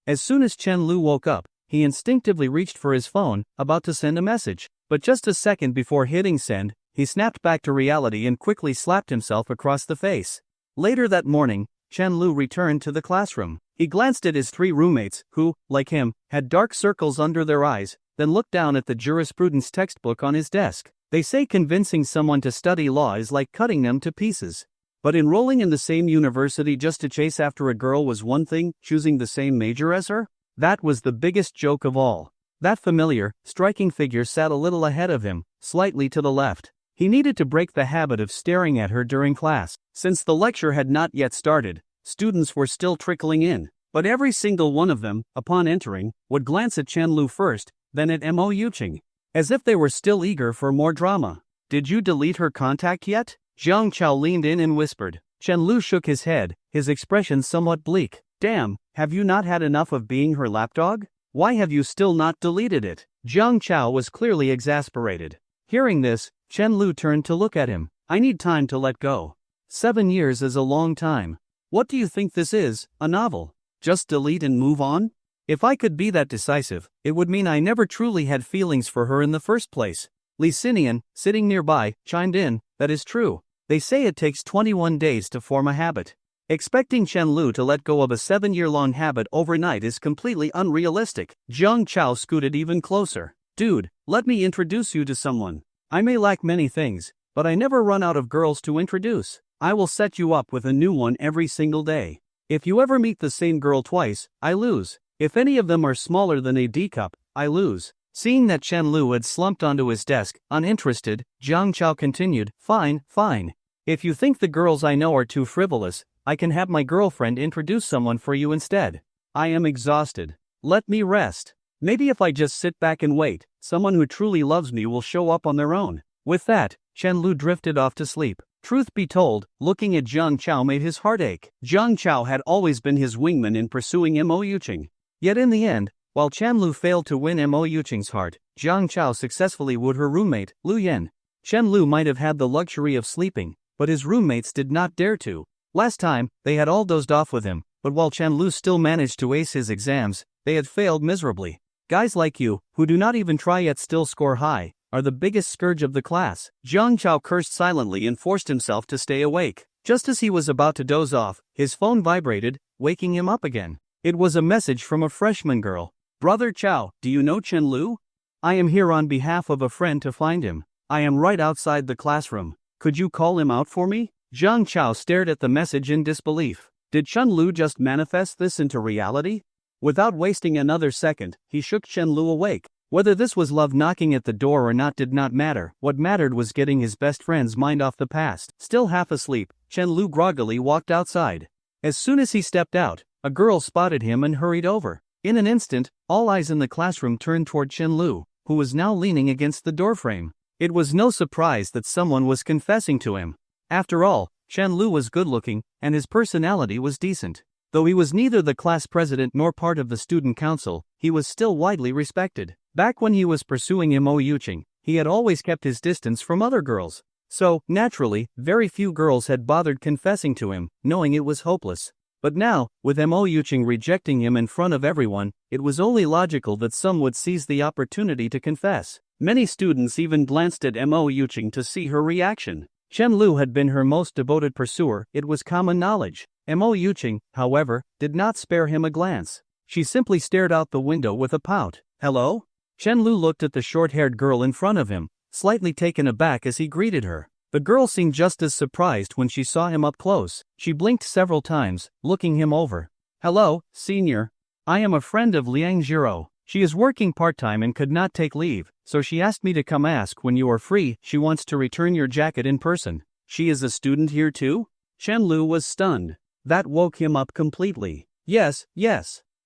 As soon as Chen Lu woke up, he instinctively reached for his phone, about to send a message. But just a second before hitting send, he snapped back to reality and quickly slapped himself across the face. Later that morning, Chen Lu returned to the classroom. He glanced at his 3 roommates, who, like him, had dark circles under their eyes, then looked down at the jurisprudence textbook on his desk. They say convincing someone to study law is like cutting them to pieces. But enrolling in the same university just to chase after a girl was one thing, choosing the same major as her? That was the biggest joke of all. That familiar, striking figure sat a little ahead of him, slightly to the left. He needed to break the habit of staring at her during class. Since the lecture had not yet started, students were still trickling in. But every single one of them, upon entering, would glance at Chen Lu first, then at Mo Yuqing. As if they were still eager for more drama. "Did you delete her contact yet?" Jiang Chao leaned in and whispered. Chen Lu shook his head, his expression somewhat bleak. "Damn, have you not had enough of being her lapdog? Why have you still not deleted it?" Jiang Chao was clearly exasperated. Hearing this, Chen Lu turned to look at him. "I need time to let go. 7 years is a long time. What do you think this is, a novel? Just delete and move on? If I could be that decisive, it would mean I never truly had feelings for her in the first place." Li Xinian, sitting nearby, chimed in, "That is true. They say it takes 21 days to form a habit. Expecting Chen Lu to let go of a 7-year-long habit overnight is completely unrealistic." Jiang Chao scooted even closer. "Dude, let me introduce you to someone. I may lack many things, but I never run out of girls to introduce. I will set you up with a new one every single day. If you ever meet the same girl twice, I lose. If any of them are smaller than a D cup, I lose." Seeing that Chen Lu had slumped onto his desk, uninterested, Jiang Chao continued, Fine. If you think the girls I know are too frivolous, I can have my girlfriend introduce someone for you instead. I am exhausted. Let me rest. Maybe if I just sit back and wait, someone who truly loves me will show up on their own." With that, Chen Lu drifted off to sleep. Truth be told, looking at Jiang Chao made his heart ache. Jiang Chao had always been his wingman in pursuing Mo Yuqing. Yet in the end, while Chen Lu failed to win Mo Yuqing's heart, Jiang Chao successfully wooed her roommate, Lu Yan. Chen Lu might have had the luxury of sleeping, but his roommates did not dare to. Last time, they had all dozed off with him, but while Chen Lu still managed to ace his exams, they had failed miserably. Guys like you, who do not even try yet still score high, are the biggest scourge of the class. Jiang Chao cursed silently and forced himself to stay awake. Just as he was about to doze off, his phone vibrated, waking him up again. It was a message from a freshman girl. "Brother Chao, do you know Chen Lu? I am here on behalf of a friend to find him. I am right outside the classroom. Could you call him out for me?" Jiang Chao stared at the message in disbelief. Did Chen Lu just manifest this into reality? Without wasting another second, he shook Chen Lu awake. Whether this was love knocking at the door or not did not matter. What mattered was getting his best friend's mind off the past. Still half asleep, Chen Lu groggily walked outside. As soon as he stepped out, a girl spotted him and hurried over. In an instant, all eyes in the classroom turned toward Chen Lu, who was now leaning against the doorframe. It was no surprise that someone was confessing to him. After all, Chen Lu was good-looking, and his personality was decent. Though he was neither the class president nor part of the student council, he was still widely respected. Back when he was pursuing Mo Yuqing, he had always kept his distance from other girls. So, naturally, very few girls had bothered confessing to him, knowing it was hopeless. But now, with Mo Yuching rejecting him in front of everyone, it was only logical that some would seize the opportunity to confess. Many students even glanced at Mo Yuching to see her reaction. Chen Lu had been her most devoted pursuer, it was common knowledge. Mo Yuching, however, did not spare him a glance. She simply stared out the window with a pout. "Hello?" Chen Lu looked at the short-haired girl in front of him, slightly taken aback as he greeted her. The girl seemed just as surprised when she saw him up close. She blinked several times, looking him over. "Hello, senior. I am a friend of Liang Jiro. She is working part-time and could not take leave, so she asked me to come ask when you are free. She wants to return your jacket in person." "She is a student here too?" Chen Lu was stunned. That woke him up completely. Yes.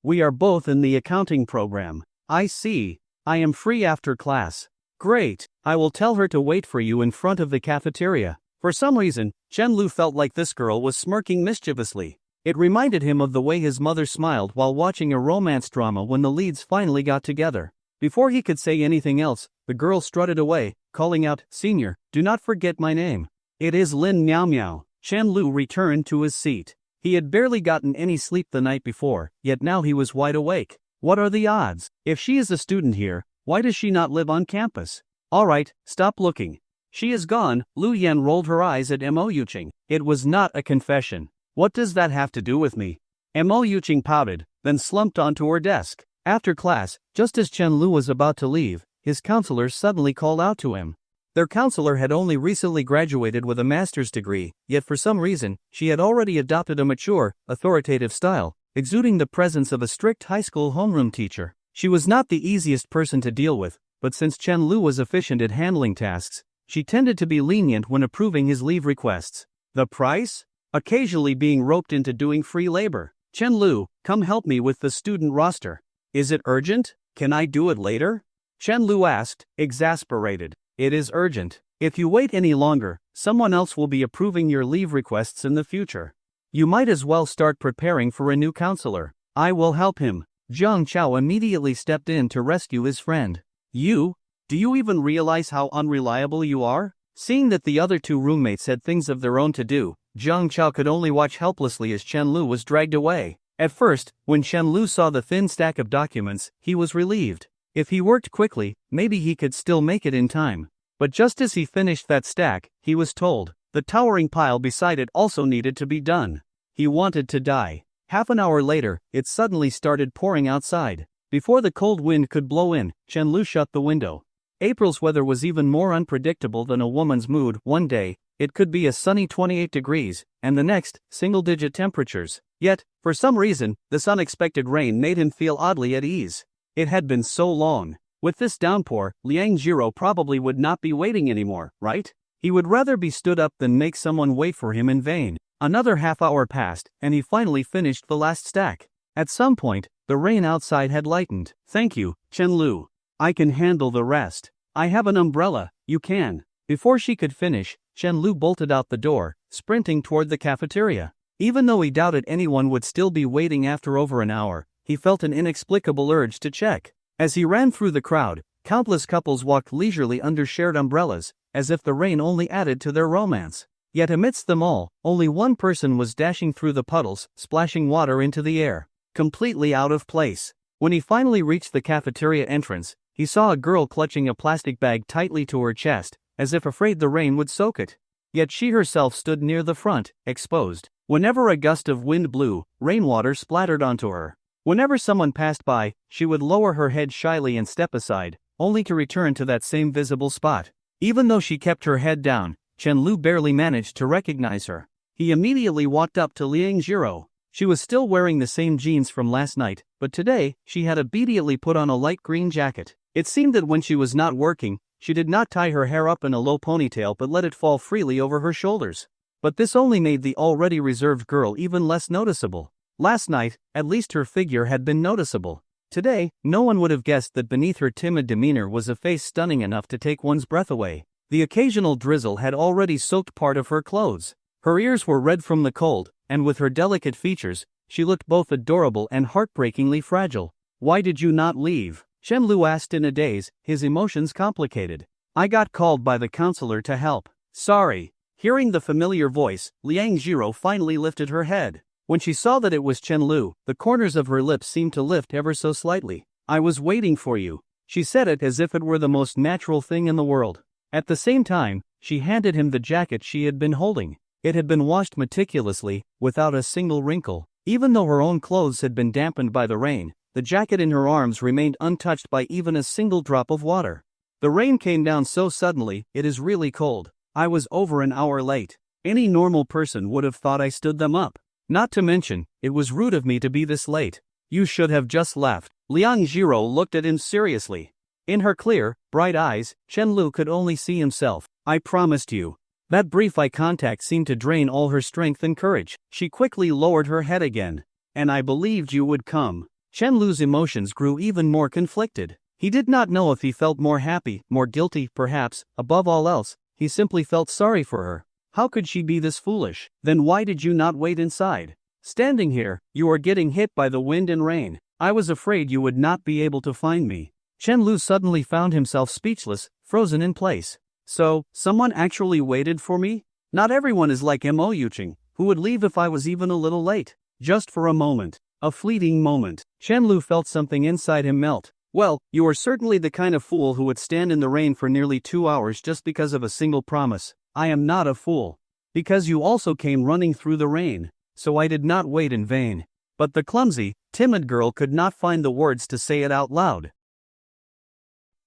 We are both in the accounting program." "I see. I am free after class." "Great, I will tell her to wait for you in front of the cafeteria." For some reason, Chen Lu felt like this girl was smirking mischievously. It reminded him of the way his mother smiled while watching a romance drama when the leads finally got together. Before he could say anything else, the girl strutted away, calling out, "Senior, do not forget my name. It is Lin Miao Miao." Chen Lu returned to his seat. He had barely gotten any sleep the night before, yet now he was wide awake. What are the odds? If she is a student here, why does she not live on campus? Alright, stop looking. She is gone. Lu Yan rolled her eyes at Mo Yuching. It was not a confession. What does that have to do with me? Mo Yuching pouted, then slumped onto her desk. After class, just as Chen Lu was about to leave, his counselor suddenly called out to him. Their counselor had only recently graduated with a master's degree, yet for some reason, she had already adopted a mature, authoritative style, exuding the presence of a strict high school homeroom teacher. She was not the easiest person to deal with, but since Chen Lu was efficient at handling tasks, she tended to be lenient when approving his leave requests. The price? Occasionally being roped into doing free labor. "Chen Lu, come help me with the student roster." "Is it urgent? Can I do it later?" Chen Lu asked, exasperated. "It is urgent. If you wait any longer, someone else will be approving your leave requests in the future. You might as well start preparing for a new counselor." "I will help him." Zhang Chao immediately stepped in to rescue his friend. Do you even realize how unreliable you are?" Seeing that the other two roommates had things of their own to do, Zhang Chao could only watch helplessly as Chen Lu was dragged away. At first, when Chen Lu saw the thin stack of documents, he was relieved. If he worked quickly, maybe he could still make it in time. But just as he finished that stack, he was told the towering pile beside it also needed to be done. He wanted to die. Half an hour later, it suddenly started pouring outside. Before the cold wind could blow in, Chen Lu shut the window. April's weather was even more unpredictable than a woman's mood. One day, it could be a sunny 28 degrees, and the next, single-digit temperatures. Yet, for some reason, this unexpected rain made him feel oddly at ease. It had been so long. With this downpour, Liang Jiro probably would not be waiting anymore, right? He would rather be stood up than make someone wait for him in vain. Another half hour passed, and he finally finished the last stack. At some point, the rain outside had lightened. "Thank you, Chen Lu. I can handle the rest. I have an umbrella, you can." Before she could finish, Chen Lu bolted out the door, sprinting toward the cafeteria. Even though he doubted anyone would still be waiting after over an hour, he felt an inexplicable urge to check. As he ran through the crowd, countless couples walked leisurely under shared umbrellas, as if the rain only added to their romance. Yet amidst them all, only one person was dashing through the puddles, splashing water into the air. Completely out of place. When he finally reached the cafeteria entrance, he saw a girl clutching a plastic bag tightly to her chest, as if afraid the rain would soak it. Yet she herself stood near the front, exposed. Whenever a gust of wind blew, rainwater splattered onto her. Whenever someone passed by, she would lower her head shyly and step aside, only to return to that same visible spot. Even though she kept her head down, Chen Lu barely managed to recognize her. He immediately walked up to Liang Jiro. She was still wearing the same jeans from last night, but today, she had obediently put on a light green jacket. It seemed that when she was not working, she did not tie her hair up in a low ponytail but let it fall freely over her shoulders. But this only made the already reserved girl even less noticeable. Last night, at least her figure had been noticeable. Today, no one would have guessed that beneath her timid demeanor was a face stunning enough to take one's breath away. The occasional drizzle had already soaked part of her clothes. Her ears were red from the cold, and with her delicate features, she looked both adorable and heartbreakingly fragile. "Why did you not leave?" Chen Lu asked in a daze, his emotions complicated. "I got called by the counselor to help." Sorry. Hearing the familiar voice, Liang Jiro finally lifted her head. When she saw that it was Chen Lu, the corners of her lips seemed to lift ever so slightly. I was waiting for you. She said it as if it were the most natural thing in the world. At the same time, she handed him the jacket she had been holding. It had been washed meticulously, without a single wrinkle. Even though her own clothes had been dampened by the rain, the jacket in her arms remained untouched by even a single drop of water. The rain came down so suddenly, it is really cold. I was over an hour late. Any normal person would have thought I stood them up. Not to mention, it was rude of me to be this late. You should have just left. Liang Jiro looked at him seriously. In her clear, bright eyes, Chen Lu could only see himself. I promised you. That brief eye contact seemed to drain all her strength and courage. She quickly lowered her head again. And I believed you would come. Chen Lu's emotions grew even more conflicted. He did not know if he felt more happy, more guilty, perhaps. Above all else, he simply felt sorry for her. How could she be this foolish? Then why did you not wait inside? Standing here, you are getting hit by the wind and rain. I was afraid you would not be able to find me. Chen Lu suddenly found himself speechless, frozen in place. So, someone actually waited for me? Not everyone is like Mo Yuching, who would leave if I was even a little late. Just for a moment. A fleeting moment. Chen Lu felt something inside him melt. Well, you are certainly the kind of fool who would stand in the rain for nearly 2 hours just because of a single promise. I am not a fool. Because you also came running through the rain. So I did not wait in vain. But the clumsy, timid girl could not find the words to say it out loud.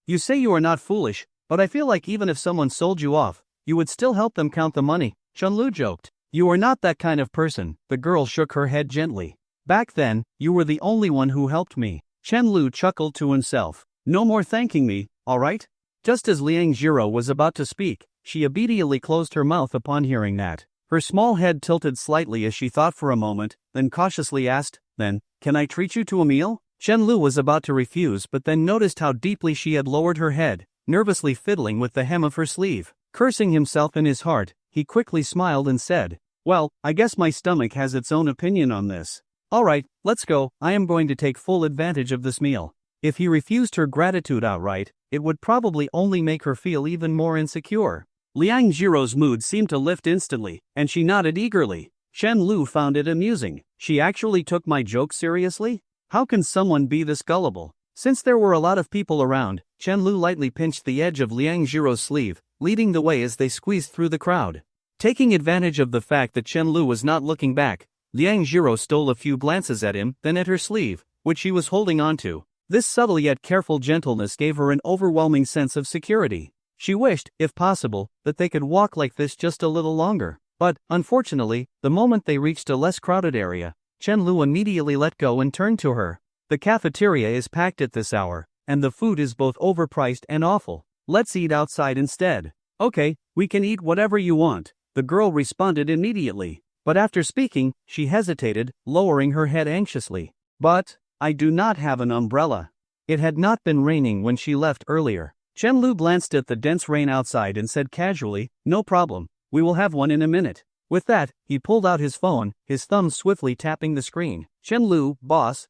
You say you are not foolish, but I feel like even if someone sold you off, you would still help them count the money, Chen Lu joked. You are not that kind of person, the girl shook her head gently. Back then, you were the only one who helped me. Chen Lu chuckled to himself. No more thanking me, alright? Just as Liang Jiro was about to speak, she immediately closed her mouth upon hearing that. Her small head tilted slightly as she thought for a moment, then cautiously asked, Then, can I treat you to a meal? Chen Lu was about to refuse but then noticed how deeply she had lowered her head, nervously fiddling with the hem of her sleeve. Cursing himself in his heart, he quickly smiled and said, Well, I guess my stomach has its own opinion on this. Alright, let's go, I am going to take full advantage of this meal. If he refused her gratitude outright, it would probably only make her feel even more insecure. Liang Jiro's mood seemed to lift instantly, and she nodded eagerly. Chen Lu found it amusing. She actually took my joke seriously? How can someone be this gullible? Since there were a lot of people around, Chen Lu lightly pinched the edge of Liang Jiro's sleeve, leading the way as they squeezed through the crowd. Taking advantage of the fact that Chen Lu was not looking back, Liang Jiro stole a few glances at him, then at her sleeve, which she was holding onto. This subtle yet careful gentleness gave her an overwhelming sense of security. She wished, if possible, that they could walk like this just a little longer. But, unfortunately, the moment they reached a less crowded area, Chen Lu immediately let go and turned to her. The cafeteria is packed at this hour, and the food is both overpriced and awful. Let's eat outside instead. Okay, we can eat whatever you want, the girl responded immediately. But after speaking, she hesitated, lowering her head anxiously. But, I do not have an umbrella. It had not been raining when she left earlier. Chen Lu glanced at the dense rain outside and said casually, No problem, we will have one in a minute. With that, he pulled out his phone, his thumb swiftly tapping the screen. Chen Lu, boss,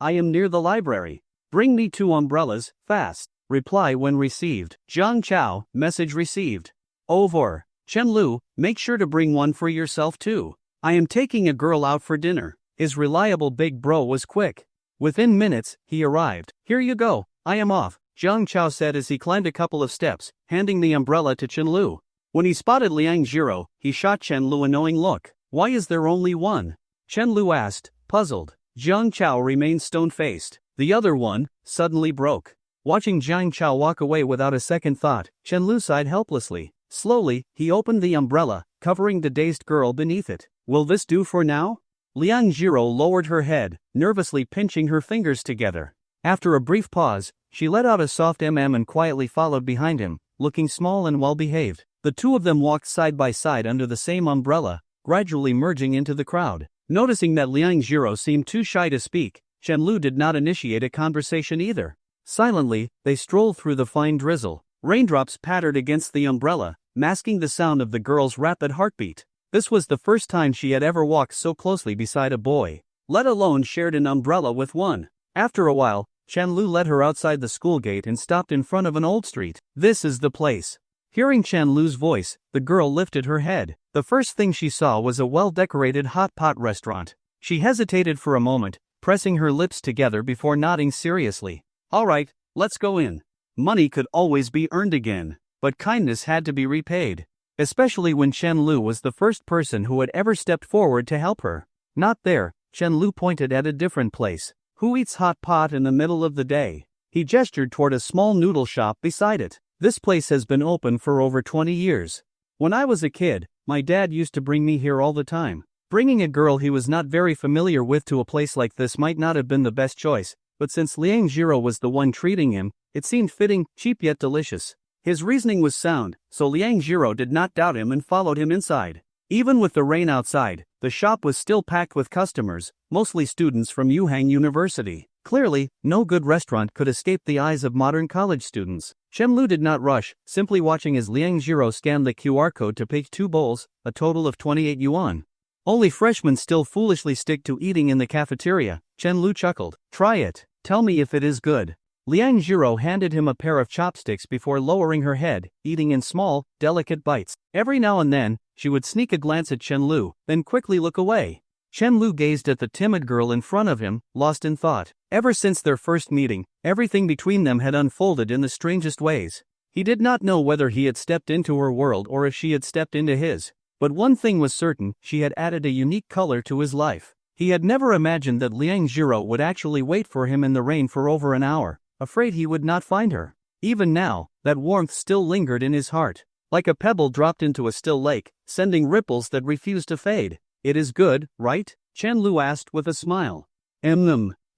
I am near the library. Bring me 2 umbrellas, fast. Reply when received. Zhang Chao, message received. Over. Chen Lu, make sure to bring one for yourself too. I am taking a girl out for dinner. His reliable big bro was quick. Within minutes, he arrived. Here you go, I am off, Zhang Chao said as he climbed a couple of steps, handing the umbrella to Chen Lu. When he spotted Liang Jiro, he shot Chen Lu a knowing look. Why is there only one? Chen Lu asked, puzzled. Zhang Chao remained stone-faced. The other one, suddenly broke. Watching Zhang Chao walk away without a second thought, Chen Lu sighed helplessly. Slowly, he opened the umbrella, covering the dazed girl beneath it. Will this do for now? Liang Jiro lowered her head, nervously pinching her fingers together. After a brief pause, she let out a soft and quietly followed behind him, looking small and well-behaved. The two of them walked side by side under the same umbrella, gradually merging into the crowd. Noticing that Liang Jiro seemed too shy to speak, Chen Lu did not initiate a conversation either. Silently, they strolled through the fine drizzle. Raindrops pattered against the umbrella, masking the sound of the girl's rapid heartbeat. This was the first time she had ever walked so closely beside a boy, let alone shared an umbrella with one. After a while, Chen Lu led her outside the school gate and stopped in front of an old street. This is the place. Hearing Chen Lu's voice, the girl lifted her head. The first thing she saw was a well-decorated hot pot restaurant. She hesitated for a moment, pressing her lips together before nodding seriously. All right, let's go in. Money could always be earned again, but kindness had to be repaid. Especially when Chen Lu was the first person who had ever stepped forward to help her. Not there, Chen Lu pointed at a different place. Who eats hot pot in the middle of the day? He gestured toward a small noodle shop beside it. This place has been open for over 20 years. When I was a kid, my dad used to bring me here all the time. Bringing a girl he was not very familiar with to a place like this might not have been the best choice, but since Liang Jiro was the one treating him, it seemed fitting, cheap yet delicious. His reasoning was sound, so Liang Jiro did not doubt him and followed him inside. Even with the rain outside, the shop was still packed with customers, mostly students from Yuhang University. Clearly, no good restaurant could escape the eyes of modern college students. Chen Lu did not rush, simply watching as Liang Jiro scanned the QR code to pick 2 bowls, a total of 28 yuan. Only freshmen still foolishly stick to eating in the cafeteria. Chen Lu chuckled. Try it. Tell me if it is good. Liang Jiro handed him a pair of chopsticks before lowering her head, eating in small, delicate bites. Every now and then, she would sneak a glance at Chen Lu, then quickly look away. Chen Lu gazed at the timid girl in front of him, lost in thought. Ever since their first meeting, everything between them had unfolded in the strangest ways. He did not know whether he had stepped into her world or if she had stepped into his. But one thing was certain, she had added a unique color to his life. He had never imagined that Liang Jiro would actually wait for him in the rain for over an hour, afraid he would not find her. Even now, that warmth still lingered in his heart, like a pebble dropped into a still lake, sending ripples that refused to fade. It is good, right? Chen Lu asked with a smile.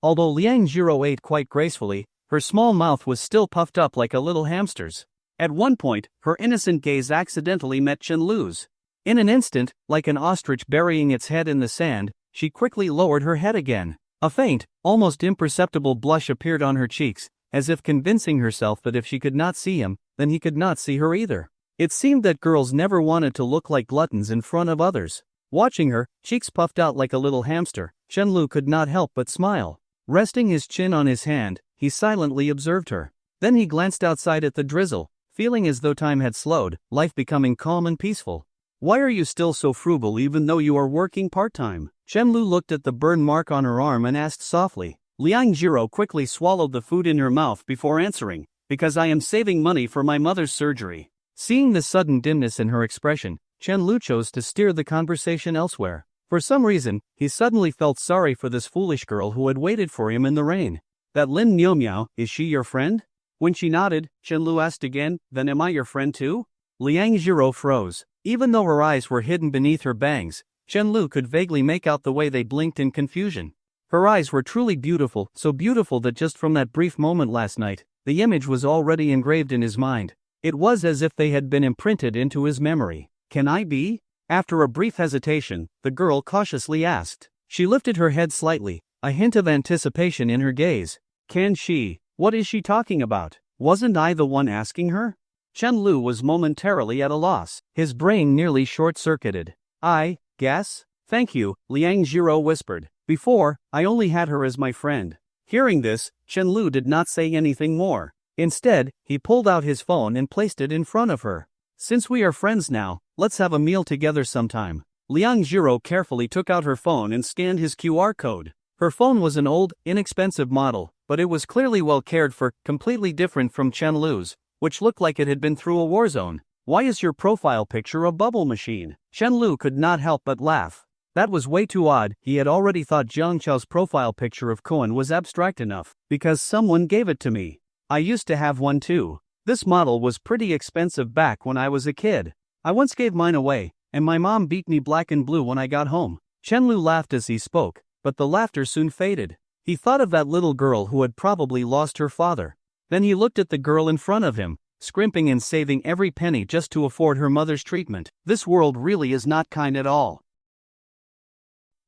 Although Liang Jiro ate quite gracefully, her small mouth was still puffed up like a little hamster's. At one point, her innocent gaze accidentally met Chen Lu's. In an instant, like an ostrich burying its head in the sand, she quickly lowered her head again. A faint, almost imperceptible blush appeared on her cheeks, as if convincing herself that if she could not see him, then he could not see her either. It seemed that girls never wanted to look like gluttons in front of others. Watching her, cheeks puffed out like a little hamster, Chen Lu could not help but smile. Resting his chin on his hand, he silently observed her. Then he glanced outside at the drizzle, feeling as though time had slowed, life becoming calm and peaceful. Why are you still so frugal even though you are working part-time? Chen Lu looked at the burn mark on her arm and asked softly. Liang Jiro quickly swallowed the food in her mouth before answering, because I am saving money for my mother's surgery. Seeing the sudden dimness in her expression, Chen Lu chose to steer the conversation elsewhere. For some reason, he suddenly felt sorry for this foolish girl who had waited for him in the rain. That Lin Miao Miao, is she your friend? When she nodded, Chen Lu asked again, then am I your friend too? Liang Jiro froze. Even though her eyes were hidden beneath her bangs, Chen Lu could vaguely make out the way they blinked in confusion. Her eyes were truly beautiful, so beautiful that just from that brief moment last night, the image was already engraved in his mind. It was as if they had been imprinted into his memory. Can I be? After a brief hesitation, the girl cautiously asked. She lifted her head slightly, a hint of anticipation in her gaze. Can she? What is she talking about? Wasn't I the one asking her? Chen Lu was momentarily at a loss. His brain nearly short-circuited. I guess? Thank you, Liang Jiro whispered. Before, I only had her as my friend. Hearing this, Chen Lu did not say anything more. Instead, he pulled out his phone and placed it in front of her. Since we are friends now, let's have a meal together sometime. Liang Jiro carefully took out her phone and scanned his QR code. Her phone was an old, inexpensive model, but it was clearly well cared for, completely different from Chen Lu's, which looked like it had been through a war zone. Why is your profile picture a bubble machine? Chen Lu could not help but laugh. That was way too odd. He had already thought Jiang Chao's profile picture of Koan was abstract enough, because someone gave it to me. I used to have one too. This model was pretty expensive back when I was a kid. I once gave mine away, and my mom beat me black and blue when I got home. Chen Lu laughed as he spoke, but the laughter soon faded. He thought of that little girl who had probably lost her father. Then he looked at the girl in front of him, scrimping and saving every penny just to afford her mother's treatment. This world really is not kind at all.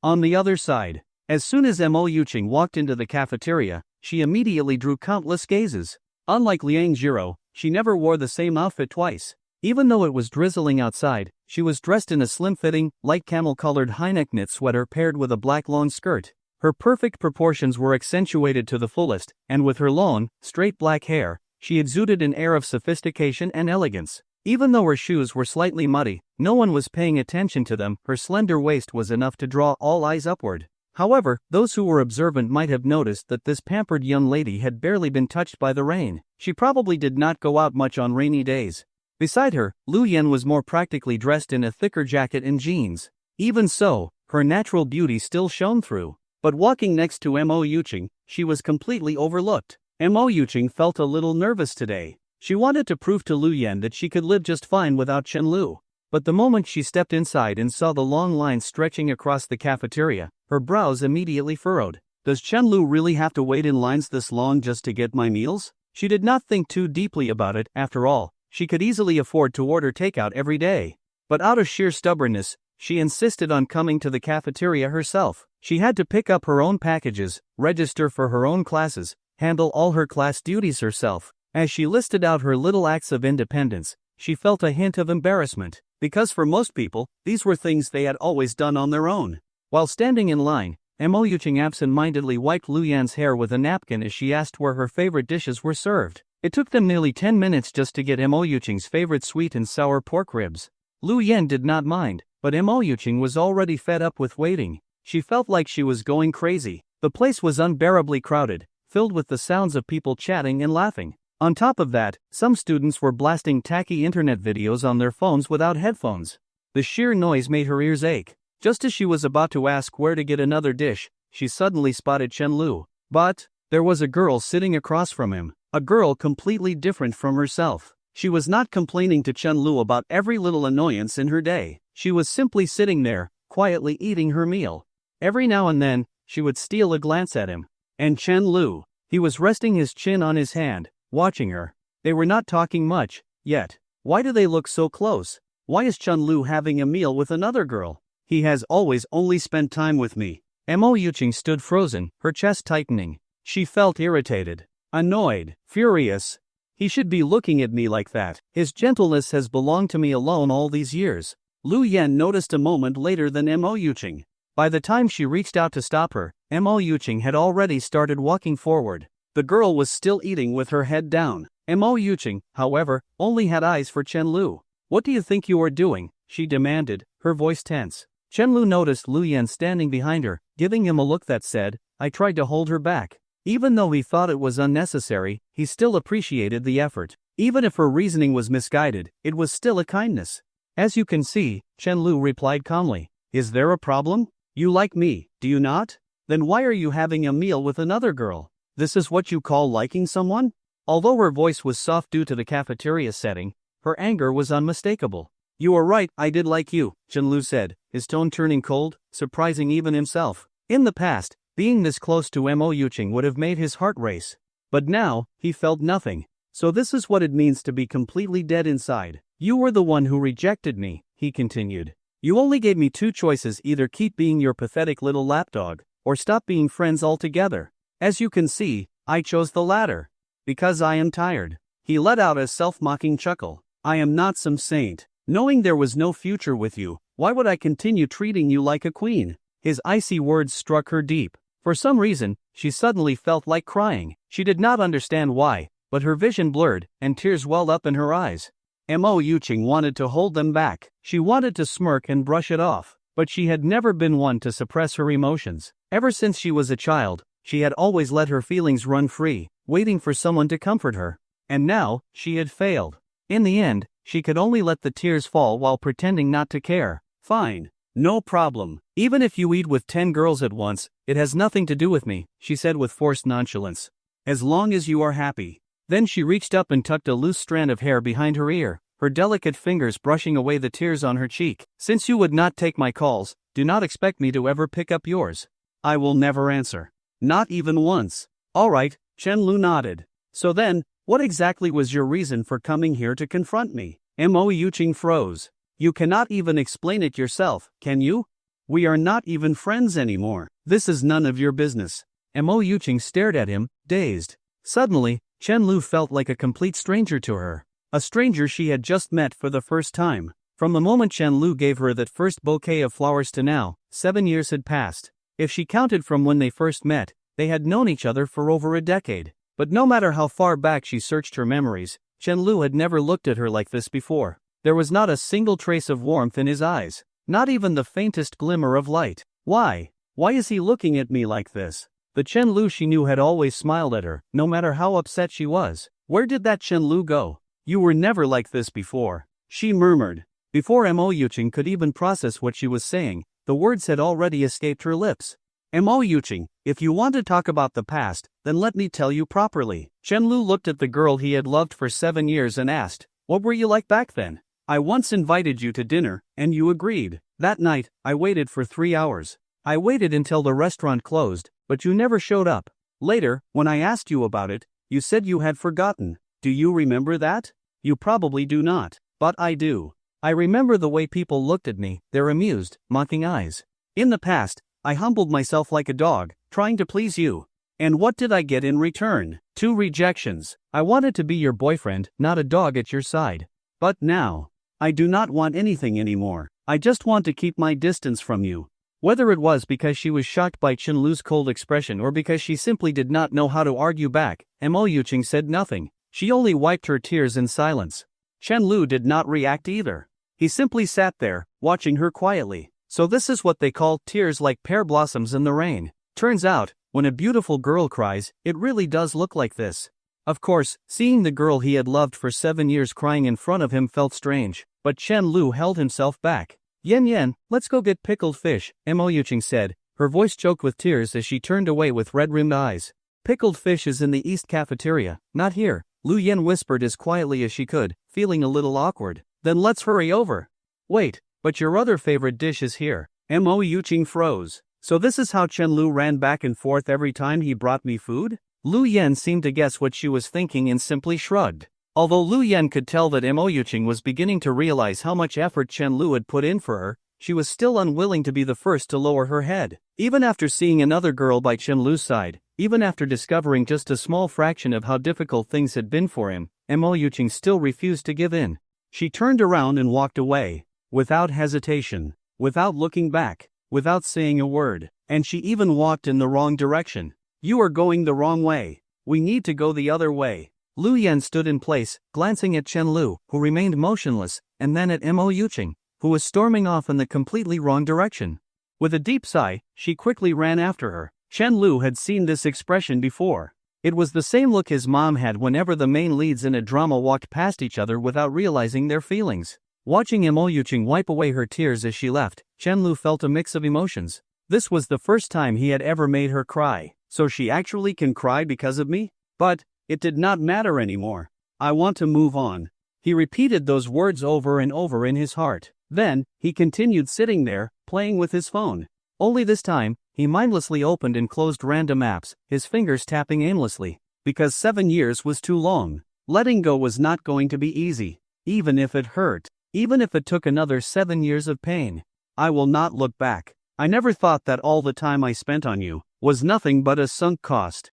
On the other side, as soon as Mo Yuqing walked into the cafeteria, she immediately drew countless gazes. Unlike Liang Jiro, she never wore the same outfit twice. Even though it was drizzling outside, she was dressed in a slim-fitting, light camel-colored high-neck knit sweater paired with a black long skirt. Her perfect proportions were accentuated to the fullest, and with her long, straight black hair, she exuded an air of sophistication and elegance. Even though her shoes were slightly muddy, no one was paying attention to them. Her slender waist was enough to draw all eyes upward. However, those who were observant might have noticed that this pampered young lady had barely been touched by the rain. She probably did not go out much on rainy days. Beside her, Lu Yan was more practically dressed in a thicker jacket and jeans. Even so, her natural beauty still shone through. But walking next to Mo Yuching, she was completely overlooked. Mo Yuching felt a little nervous today. She wanted to prove to Lu Yan that she could live just fine without Chen Lu. But the moment she stepped inside and saw the long line stretching across the cafeteria, her brows immediately furrowed. Does Chen Lu really have to wait in lines this long just to get my meals? She did not think too deeply about it. After all, she could easily afford to order takeout every day. But out of sheer stubbornness, she insisted on coming to the cafeteria herself. She had to pick up her own packages, register for her own classes, handle all her class duties herself. As she listed out her little acts of independence, she felt a hint of embarrassment, because for most people, these were things they had always done on their own. While standing in line, Mo Yuching absent-mindedly wiped Lu Yan's hair with a napkin as she asked where her favorite dishes were served. It took them nearly 10 minutes just to get Mo Yuching's favorite sweet and sour pork ribs. Lu Yan did not mind, but Mo Yuching was already fed up with waiting. She felt like she was going crazy. The place was unbearably crowded, filled with the sounds of people chatting and laughing. On top of that, some students were blasting tacky internet videos on their phones without headphones. The sheer noise made her ears ache. Just as she was about to ask where to get another dish, she suddenly spotted Chen Lu. But there was a girl sitting across from him, a girl completely different from herself. She was not complaining to Chen Lu about every little annoyance in her day. She was simply sitting there, quietly eating her meal. Every now and then, she would steal a glance at him. And Chen Lu, he was resting his chin on his hand, watching her. They were not talking much, yet. Why do they look so close? Why is Chen Lu having a meal with another girl? He has always only spent time with me. Mo Yuching stood frozen, her chest tightening. She felt irritated, annoyed, furious. He should be looking at me like that. His gentleness has belonged to me alone all these years. Lu Yan noticed a moment later than Mo Yuching. By the time she reached out to stop her, Mo Yuching had already started walking forward. The girl was still eating with her head down. Mo Yuching, however, only had eyes for Chen Lu. What do you think you are doing? She demanded, her voice tense. Chen Lu noticed Lu Yan standing behind her, giving him a look that said, I tried to hold her back. Even though he thought it was unnecessary, he still appreciated the effort. Even if her reasoning was misguided, it was still a kindness. As you can see, Chen Lu replied calmly. Is there a problem? You like me, do you not? Then why are you having a meal with another girl? This is what you call liking someone? Although her voice was soft due to the cafeteria setting, her anger was unmistakable. You are right, I did like you, Chen Lu said, his tone turning cold, surprising even himself. In the past, being this close to Mo Yuching would have made his heart race. But now, he felt nothing. So this is what it means to be completely dead inside. You were the one who rejected me, he continued. You only gave me two choices, either keep being your pathetic little lapdog, or stop being friends altogether. As you can see, I chose the latter. Because I am tired. He let out a self-mocking chuckle. I am not some saint. Knowing there was no future with you, why would I continue treating you like a queen? His icy words struck her deep. For some reason, she suddenly felt like crying. She did not understand why, but her vision blurred, and tears welled up in her eyes. Mo Yuching wanted to hold them back. She wanted to smirk and brush it off, but she had never been one to suppress her emotions. Ever since she was a child, she had always let her feelings run free, waiting for someone to comfort her. And now, she had failed. In the end, she could only let the tears fall while pretending not to care. Fine. No problem. Even if you eat with 10 girls at once, it has nothing to do with me, she said with forced nonchalance. As long as you are happy. Then she reached up and tucked a loose strand of hair behind her ear, her delicate fingers brushing away the tears on her cheek. Since you would not take my calls, do not expect me to ever pick up yours. I will never answer. Not even once. All right, Chen Lu nodded. So then, what exactly was your reason for coming here to confront me? Mo Yuching froze. You cannot even explain it yourself, can you? We are not even friends anymore. This is none of your business. Mo Yuching stared at him, dazed. Suddenly, Chen Lu felt like a complete stranger to her. A stranger she had just met for the first time. From the moment Chen Lu gave her that first bouquet of flowers to now, 7 years had passed. If she counted from when they first met, they had known each other for over a decade. But no matter how far back she searched her memories, Chen Lu had never looked at her like this before. There was not a single trace of warmth in his eyes. Not even the faintest glimmer of light. Why? Why is he looking at me like this? The Chen Lu she knew had always smiled at her, no matter how upset she was. Where did that Chen Lu go? You were never like this before, she murmured. Before Mo Yuqing could even process what she was saying, the words had already escaped her lips. Mo Yuqing, if you want to talk about the past, then let me tell you properly. Chen Lu looked at the girl he had loved for 7 years and asked, what were you like back then? I once invited you to dinner, and you agreed. That night, I waited for 3 hours. I waited until the restaurant closed, but you never showed up. Later, when I asked you about it, you said you had forgotten. Do you remember that? You probably do not, but I do. I remember the way people looked at me, their amused, mocking eyes. In the past, I humbled myself like a dog, trying to please you. And what did I get in return? 2 rejections. I wanted to be your boyfriend, not a dog at your side. But now, I do not want anything anymore. I just want to keep my distance from you. Whether it was because she was shocked by Chen Lu's cold expression or because she simply did not know how to argue back, Mo Yuqing said nothing. She only wiped her tears in silence. Chen Lu did not react either. He simply sat there, watching her quietly. So this is what they call tears like pear blossoms in the rain. Turns out, when a beautiful girl cries, it really does look like this. Of course, seeing the girl he had loved for 7 years crying in front of him felt strange, but Chen Lu held himself back. Yen, let's go get pickled fish, Mo Yuqing said, her voice choked with tears as she turned away with red-rimmed eyes. Pickled fish is in the East cafeteria, not here, Lu Yen whispered as quietly as she could, feeling a little awkward. Then let's hurry over. Wait, but your other favorite dish is here. Mo Yuqing froze. So this is how Chen Lu ran back and forth every time he brought me food? Lu Yen seemed to guess what she was thinking and simply shrugged. Although Lu Yen could tell that Mo Yuqing was beginning to realize how much effort Chen Lu had put in for her, she was still unwilling to be the first to lower her head. Even after seeing another girl by Chen Lu's side, even after discovering just a small fraction of how difficult things had been for him, Mo Yuqing still refused to give in. She turned around and walked away, without hesitation, without looking back, without saying a word, and she even walked in the wrong direction. You are going the wrong way. We need to go the other way. Lu Yen stood in place, glancing at Chen Lu, who remained motionless, and then at Mo Yuqing, who was storming off in the completely wrong direction. With a deep sigh, she quickly ran after her. Chen Lu had seen this expression before. It was the same look his mom had whenever the main leads in a drama walked past each other without realizing their feelings. Watching Mo Yuqing wipe away her tears as she left, Chen Lu felt a mix of emotions. This was the first time he had ever made her cry. So she actually can cry because of me? But it did not matter anymore. I want to move on. He repeated those words over and over in his heart. Then, he continued sitting there, playing with his phone. Only this time, he mindlessly opened and closed random apps, his fingers tapping aimlessly. Because 7 years was too long. Letting go was not going to be easy. Even if it hurt. Even if it took another 7 years of pain. I will not look back. I never thought that all the time I spent on you was nothing but a sunk cost.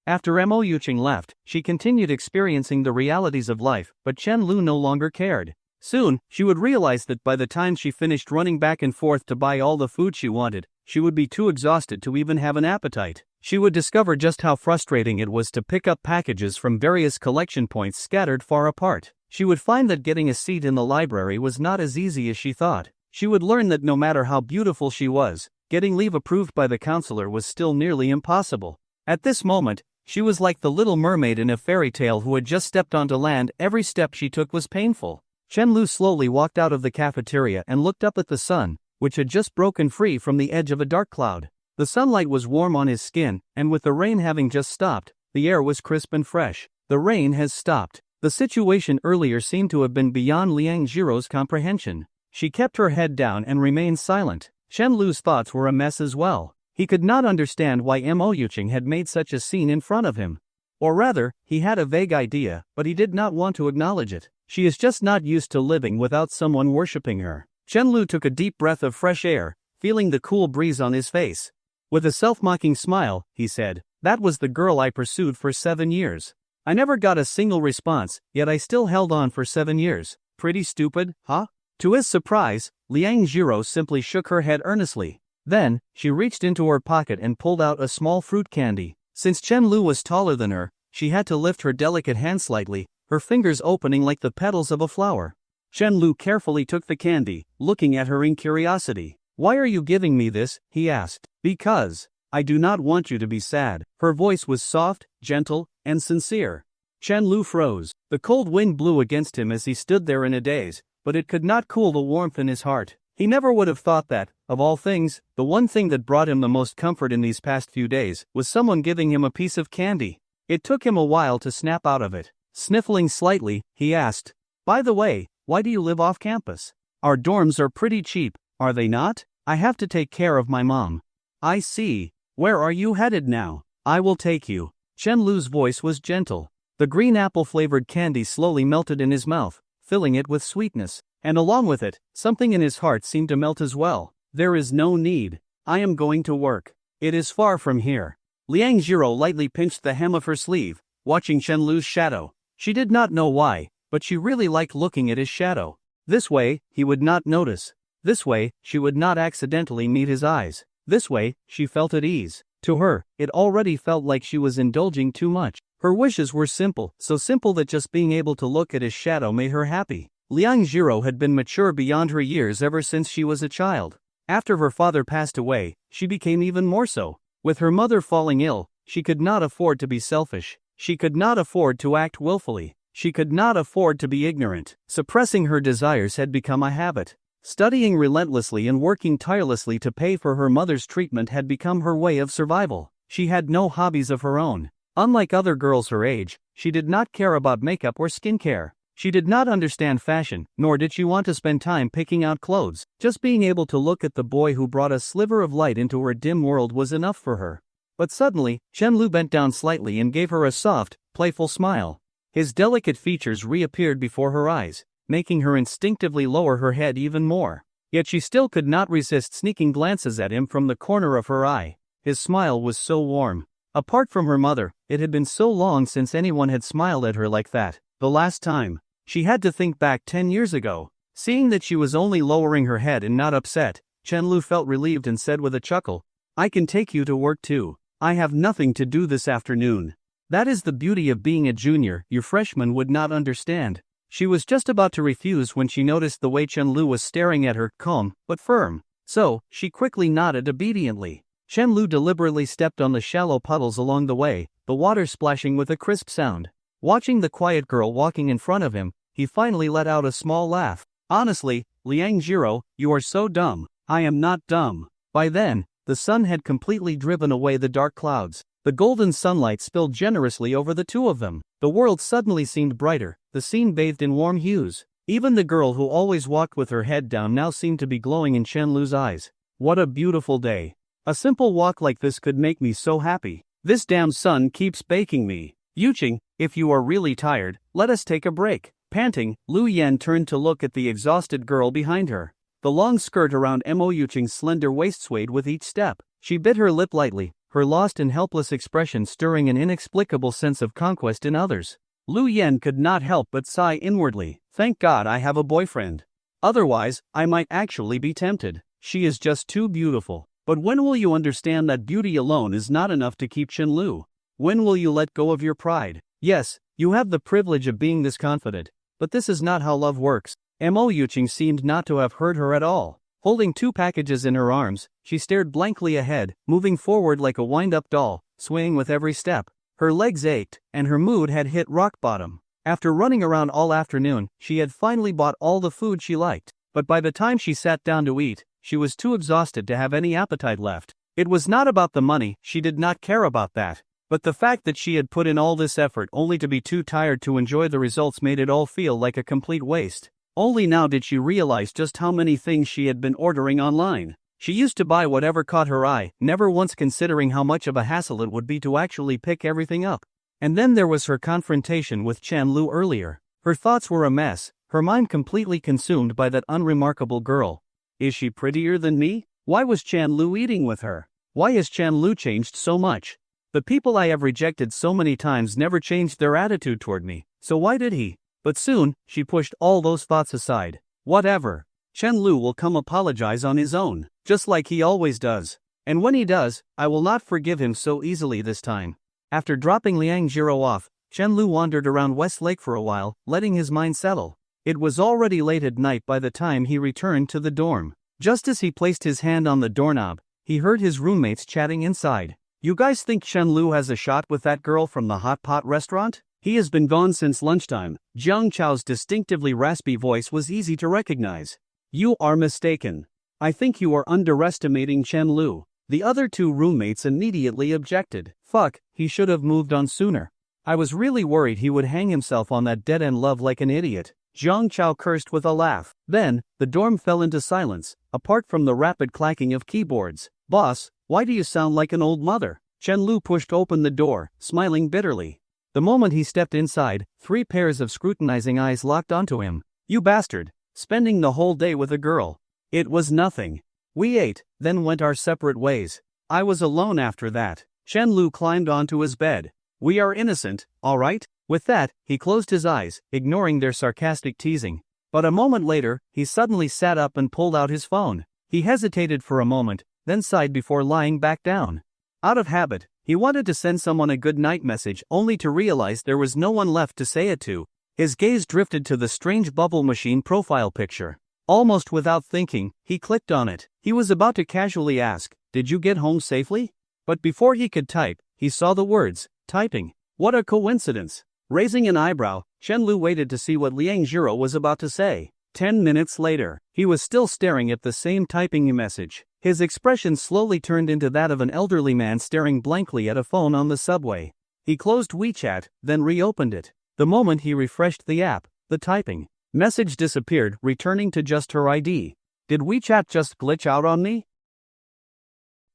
After Mo Yuqing left, she continued experiencing the realities of life, but Chen Lu no longer cared. Soon, she would realize that by the time she finished running back and forth to buy all the food she wanted, she would be too exhausted to even have an appetite. She would discover just how frustrating it was to pick up packages from various collection points scattered far apart. She would find that getting a seat in the library was not as easy as she thought. She would learn that no matter how beautiful she was, getting leave approved by the counselor was still nearly impossible. At this moment, she was like the little mermaid in a fairy tale who had just stepped onto land. Every step she took was painful. Chen Lu slowly walked out of the cafeteria and looked up at the sun, which had just broken free from the edge of a dark cloud. The sunlight was warm on his skin, and with the rain having just stopped, the air was crisp and fresh. The rain has stopped. The situation earlier seemed to have been beyond Liang Jiro's comprehension. She kept her head down and remained silent. Chen Lu's thoughts were a mess as well. He could not understand why Mo Yuqing had made such a scene in front of him. Or rather, he had a vague idea, but he did not want to acknowledge it. She is just not used to living without someone worshipping her. Chen Lu took a deep breath of fresh air, feeling the cool breeze on his face. With a self-mocking smile, he said, "That was the girl I pursued for 7 years. I never got a single response, yet I still held on for 7 years. Pretty stupid, huh?" To his surprise, Liang Jiro simply shook her head earnestly. Then, she reached into her pocket and pulled out a small fruit candy. Since Chen Lu was taller than her, she had to lift her delicate hand slightly, her fingers opening like the petals of a flower. Chen Lu carefully took the candy, looking at her in curiosity. "Why are you giving me this?" he asked. "Because I do not want you to be sad." Her voice was soft, gentle, and sincere. Chen Lu froze. The cold wind blew against him as he stood there in a daze, but it could not cool the warmth in his heart. He never would have thought that, of all things, the one thing that brought him the most comfort in these past few days was someone giving him a piece of candy. It took him a while to snap out of it. Sniffling slightly, he asked, "By the way, why do you live off campus? Our dorms are pretty cheap, are they not? I have to take care of my mom." "I see. Where are you headed now?" "I will take you." Chen Lu's voice was gentle. The green apple-flavored candy slowly melted in his mouth, filling it with sweetness. And along with it, something in his heart seemed to melt as well. "There is no need. I am going to work. It is far from here." Liang Jiro lightly pinched the hem of her sleeve, watching Chen Lu's shadow. She did not know why, but she really liked looking at his shadow. This way, he would not notice. This way, she would not accidentally meet his eyes. This way, she felt at ease. To her, it already felt like she was indulging too much. Her wishes were simple, so simple that just being able to look at his shadow made her happy. Liang Jiro had been mature beyond her years ever since she was a child. After her father passed away, she became even more so. With her mother falling ill, she could not afford to be selfish. She could not afford to act willfully. She could not afford to be ignorant. Suppressing her desires had become a habit. Studying relentlessly and working tirelessly to pay for her mother's treatment had become her way of survival. She had no hobbies of her own. Unlike other girls her age, she did not care about makeup or skincare. She did not understand fashion, nor did she want to spend time picking out clothes. Just being able to look at the boy who brought a sliver of light into her dim world was enough for her. But suddenly, Chen Lu bent down slightly and gave her a soft, playful smile. His delicate features reappeared before her eyes, making her instinctively lower her head even more. Yet she still could not resist sneaking glances at him from the corner of her eye. His smile was so warm. Apart from her mother, it had been so long since anyone had smiled at her like that. The last time. She had to think back 10 years ago. Seeing that she was only lowering her head and not upset, Chen Lu felt relieved and said with a chuckle, "I can take you to work too. I have nothing to do this afternoon." That is the beauty of being a junior, your freshman would not understand. She was just about to refuse when she noticed the way Chen Lu was staring at her, calm, but firm. So, she quickly nodded obediently. Chen Lu deliberately stepped on the shallow puddles along the way, the water splashing with a crisp sound. Watching the quiet girl walking in front of him, he finally let out a small laugh. "Honestly, Liang Jiro, you are so dumb." "I am not dumb." By then, the sun had completely driven away the dark clouds. The golden sunlight spilled generously over the two of them. The world suddenly seemed brighter, the scene bathed in warm hues. Even the girl who always walked with her head down now seemed to be glowing in Chen Lu's eyes. What a beautiful day. A simple walk like this could make me so happy. This damn sun keeps baking me. Yuching, if you are really tired, let us take a break. Panting, Lu Yan turned to look at the exhausted girl behind her. The long skirt around Mo Yuching's slender waist swayed with each step. She bit her lip lightly, her lost and helpless expression stirring an inexplicable sense of conquest in others. Lu Yan could not help but sigh inwardly. Thank God I have a boyfriend. Otherwise, I might actually be tempted. She is just too beautiful. But when will you understand that beauty alone is not enough to keep Chen Lu? When will you let go of your pride? Yes, you have the privilege of being this confident, but this is not how love works. Mo Yuching seemed not to have heard her at all. Holding two packages in her arms, she stared blankly ahead, moving forward like a wind-up doll, swaying with every step. Her legs ached, and her mood had hit rock bottom. After running around all afternoon, she had finally bought all the food she liked. But by the time she sat down to eat, she was too exhausted to have any appetite left. It was not about the money, she did not care about that. But the fact that she had put in all this effort only to be too tired to enjoy the results made it all feel like a complete waste. Only now did she realize just how many things she had been ordering online. She used to buy whatever caught her eye, never once considering how much of a hassle it would be to actually pick everything up. And then there was her confrontation with Chen Lu earlier. Her thoughts were a mess, her mind completely consumed by that unremarkable girl. Is she prettier than me? Why was Chen Lu eating with her? Why has Chen Lu changed so much? The people I have rejected so many times never changed their attitude toward me, so why did he? But soon, she pushed all those thoughts aside. Whatever. Chen Lu will come apologize on his own, just like he always does. And when he does, I will not forgive him so easily this time. After dropping Liang Jiro off, Chen Lu wandered around West Lake for a while, letting his mind settle. It was already late at night by the time he returned to the dorm. Just as he placed his hand on the doorknob, he heard his roommates chatting inside. "You guys think Chen Lu has a shot with that girl from the hot pot restaurant? He has been gone since lunchtime." Jiang Chao's distinctively raspy voice was easy to recognize. "You are mistaken. I think you are underestimating Chen Lu." The other two roommates immediately objected. "Fuck, he should have moved on sooner. I was really worried he would hang himself on that dead-end love like an idiot." Jiang Chao cursed with a laugh. Then, the dorm fell into silence, apart from the rapid clacking of keyboards. "Boss, why do you sound like an old mother?" Chen Lu pushed open the door, smiling bitterly. The moment he stepped inside, 3 pairs of scrutinizing eyes locked onto him. "You bastard, spending the whole day with a girl." "It was nothing. We ate, then went our separate ways. I was alone after that." Chen Lu climbed onto his bed. "We are innocent, all right?" With that, he closed his eyes, ignoring their sarcastic teasing. But a moment later, he suddenly sat up and pulled out his phone. He hesitated for a moment, then sighed before lying back down. Out of habit, he wanted to send someone a good night message only to realize there was no one left to say it to. His gaze drifted to the strange bubble machine profile picture. Almost without thinking, he clicked on it. He was about to casually ask, "Did you get home safely?" But before he could type, he saw the words, "Typing." What a coincidence. Raising an eyebrow, Chen Lu waited to see what Liang Jiro was about to say. 10 minutes later, he was still staring at the same typing message. His expression slowly turned into that of an elderly man staring blankly at a phone on the subway. He closed WeChat, then reopened it. The moment he refreshed the app, the typing message disappeared, returning to just her ID. Did WeChat just glitch out on me?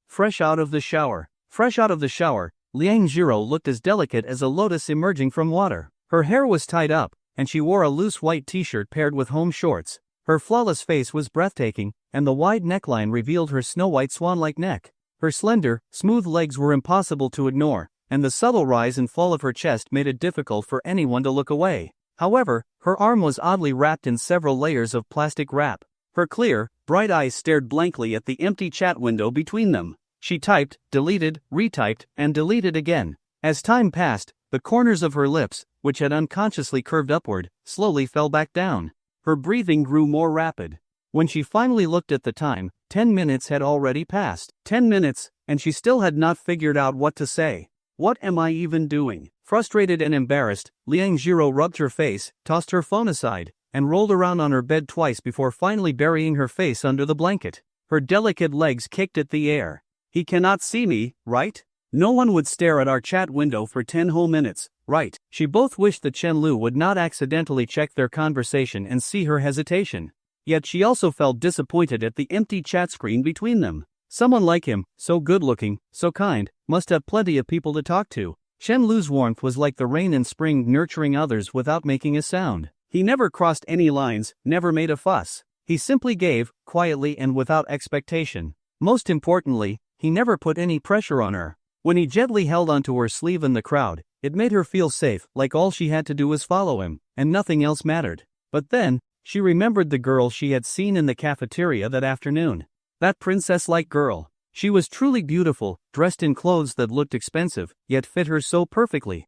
Fresh out of the shower. Fresh out of the shower, Liang Jiro looked as delicate as a lotus emerging from water. Her hair was tied up, and she wore a loose white t-shirt paired with home shorts. Her flawless face was breathtaking, and the wide neckline revealed her snow-white swan-like neck. Her slender, smooth legs were impossible to ignore, and the subtle rise and fall of her chest made it difficult for anyone to look away. However, her arm was oddly wrapped in several layers of plastic wrap. Her clear, bright eyes stared blankly at the empty chat window between them. She typed, deleted, retyped, and deleted again. As time passed, the corners of her lips, which had unconsciously curved upward, slowly fell back down. Her breathing grew more rapid. When she finally looked at the time, 10 minutes had already passed. 10 minutes, and she still had not figured out what to say. What am I even doing? Frustrated and embarrassed, Liang Jiro rubbed her face, tossed her phone aside, and rolled around on her bed twice before finally burying her face under the blanket. Her delicate legs kicked at the air. "He cannot see me, right? No one would stare at our chat window for 10 whole minutes, right?" She both wished that Chen Lu would not accidentally check their conversation and see her hesitation. Yet she also felt disappointed at the empty chat screen between them. Someone like him, so good-looking, so kind, must have plenty of people to talk to. Chen Lu's warmth was like the rain in spring nurturing others without making a sound. He never crossed any lines, never made a fuss. He simply gave, quietly and without expectation. Most importantly, he never put any pressure on her. When he gently held onto her sleeve in the crowd, it made her feel safe, like all she had to do was follow him, and nothing else mattered. But then, she remembered the girl she had seen in the cafeteria that afternoon. That princess-like girl. She was truly beautiful, dressed in clothes that looked expensive, yet fit her so perfectly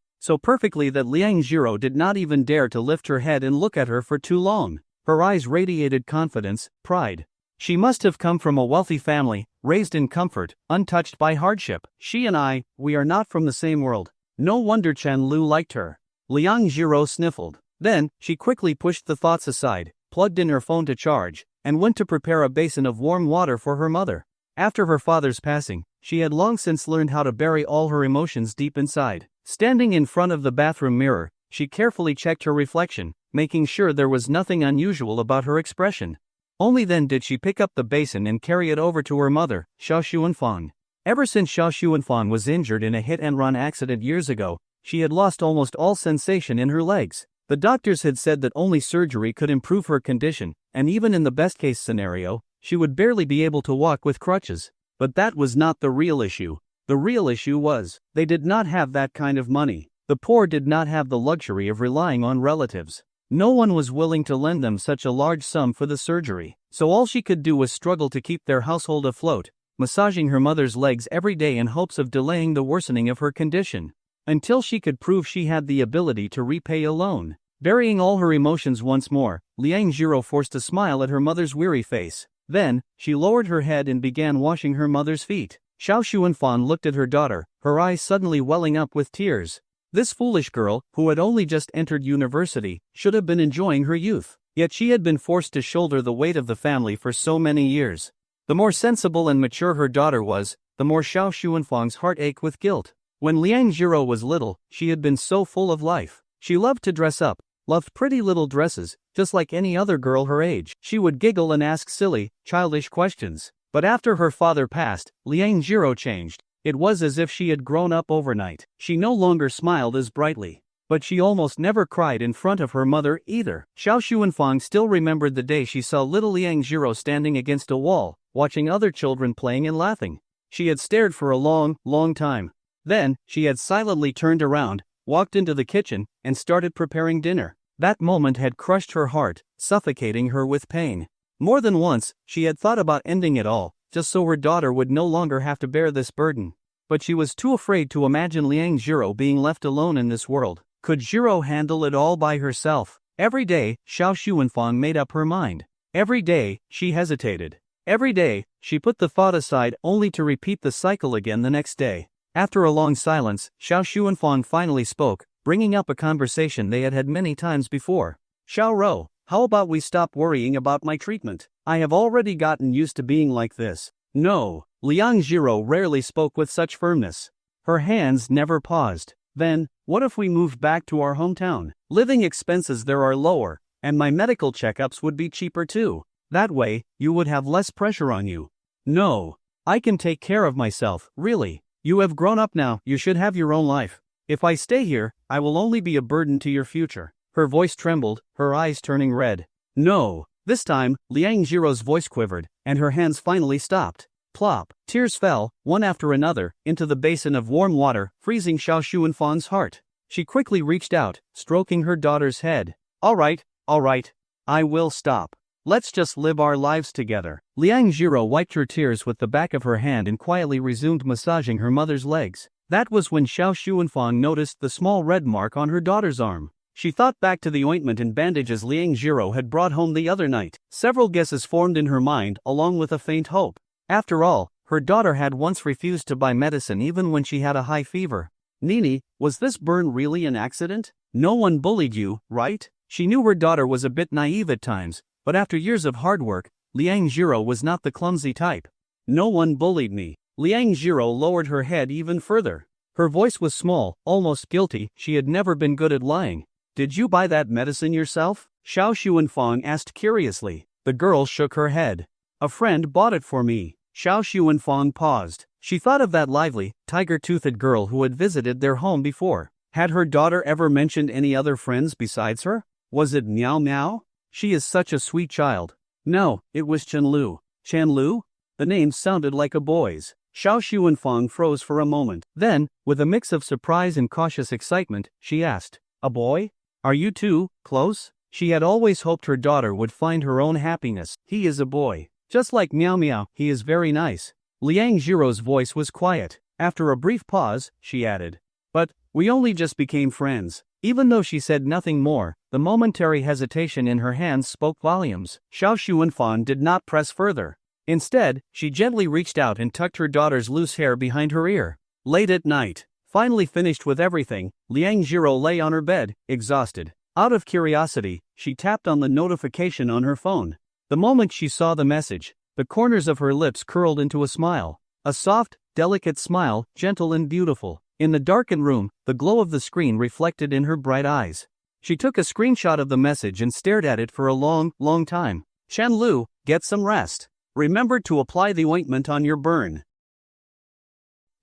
that Liang Jiro did not even dare to lift her head and look at her for too long. Her eyes radiated confidence, pride. She must have come from a wealthy family, raised in comfort, untouched by hardship. She and we are not from the same world. No wonder Chen Lu liked her. Liang Jiro sniffled. Then, she quickly pushed the thoughts aside, plugged in her phone to charge, and went to prepare a basin of warm water for her mother. After her father's passing, she had long since learned how to bury all her emotions deep inside. Standing in front of the bathroom mirror, she carefully checked her reflection, making sure there was nothing unusual about her expression. Only then did she pick up the basin and carry it over to her mother, Xiao Xuanfang. Ever since Xiao Xuanfang was injured in a hit-and-run accident years ago, she had lost almost all sensation in her legs. The doctors had said that only surgery could improve her condition, and even in the best-case scenario, she would barely be able to walk with crutches. But that was not the real issue. The real issue was, they did not have that kind of money. The poor did not have the luxury of relying on relatives. No one was willing to lend them such a large sum for the surgery, so all she could do was struggle to keep their household afloat, massaging her mother's legs every day in hopes of delaying the worsening of her condition. until she could prove she had the ability to repay a loan. Burying all her emotions once more, Liang Jiro forced a smile at her mother's weary face. Then, she lowered her head and began washing her mother's feet. Xiao Xuanfang looked at her daughter, her eyes suddenly welling up with tears. This foolish girl, who had only just entered university, should have been enjoying her youth. Yet she had been forced to shoulder the weight of the family for so many years. The more sensible and mature her daughter was, the more Xiao Xuanfang's heart ached with guilt. When Liang Jiro was little, she had been so full of life. She loved to dress up, loved pretty little dresses, just like any other girl her age. She would giggle and ask silly, childish questions. But after her father passed, Liang Jiro changed. It was as if she had grown up overnight. She no longer smiled as brightly. But she almost never cried in front of her mother either. Xiao Xuanfang still remembered the day she saw little Liang Jiro standing against a wall, watching other children playing and laughing. She had stared for a long, long time. Then, she had silently turned around, walked into the kitchen, and started preparing dinner. That moment had crushed her heart, suffocating her with pain. More than once, she had thought about ending it all, just so her daughter would no longer have to bear this burden. But she was too afraid to imagine Liang Jiro being left alone in this world. Could Jiro handle it all by herself? Every day, Xiao Xuanfang made up her mind. Every day, she hesitated. Every day, she put the thought aside only to repeat the cycle again the next day. After a long silence, Xiao Xuanfang finally spoke, bringing up a conversation they had had many times before. Xiao Rou, how about we stop worrying about my treatment? I have already gotten used to being like this. No, Liang Jiro rarely spoke with such firmness. Her hands never paused. Then, what if we moved back to our hometown? Living expenses there are lower, and my medical checkups would be cheaper too. That way, you would have less pressure on you. No, I can take care of myself, really. You have grown up now, you should have your own life. If I stay here, I will only be a burden to your future. Her voice trembled, her eyes turning red. No. This time, Liang Jiro's voice quivered, and her hands finally stopped. Plop. Tears fell, one after another, into the basin of warm water, freezing Xiao Xuanfang's heart. She quickly reached out, stroking her daughter's head. All right. I will stop. Let's just live our lives together. Liang Jiro wiped her tears with the back of her hand and quietly resumed massaging her mother's legs. That was when Xiao Xuanfang noticed the small red mark on her daughter's arm. She thought back to the ointment and bandages Liang Jiro had brought home the other night. Several guesses formed in her mind, along with a faint hope. After all, her daughter had once refused to buy medicine even when she had a high fever. Nini, was this burn really an accident? No one bullied you, right? She knew her daughter was a bit naive at times, but after years of hard work, Liang Jiro was not the clumsy type. No one bullied me. Liang Jiro lowered her head even further. Her voice was small, almost guilty. She had never been good at lying. Did you buy that medicine yourself? Xiao Xuanfang asked curiously. The girl shook her head. A friend bought it for me. Xiao Xuanfang paused. She thought of that lively, tiger-toothed girl who had visited their home before. Had her daughter ever mentioned any other friends besides her? Was it Miao Miao? She is such a sweet child. No, it was Chenlu. Chenlu? The name sounded like a boy's. Xiao Xuanfang froze for a moment. Then, with a mix of surprise and cautious excitement, she asked, a boy? Are you two close? She had always hoped her daughter would find her own happiness. He is a boy. Just like Miao Miao, he is very nice. Liang Jiro's voice was quiet. After a brief pause, she added, but we only just became friends. Even though she said nothing more, the momentary hesitation in her hands spoke volumes. Xiao Xuanfang did not press further. Instead, she gently reached out and tucked her daughter's loose hair behind her ear. Late at night, finally finished with everything, Liang Jiro lay on her bed, exhausted. Out of curiosity, she tapped on the notification on her phone. The moment she saw the message, the corners of her lips curled into a smile. A soft, delicate smile, gentle and beautiful. In the darkened room, the glow of the screen reflected in her bright eyes. She took a screenshot of the message and stared at it for a long, long time. Chenlu, get some rest. Remember to apply the ointment on your burn.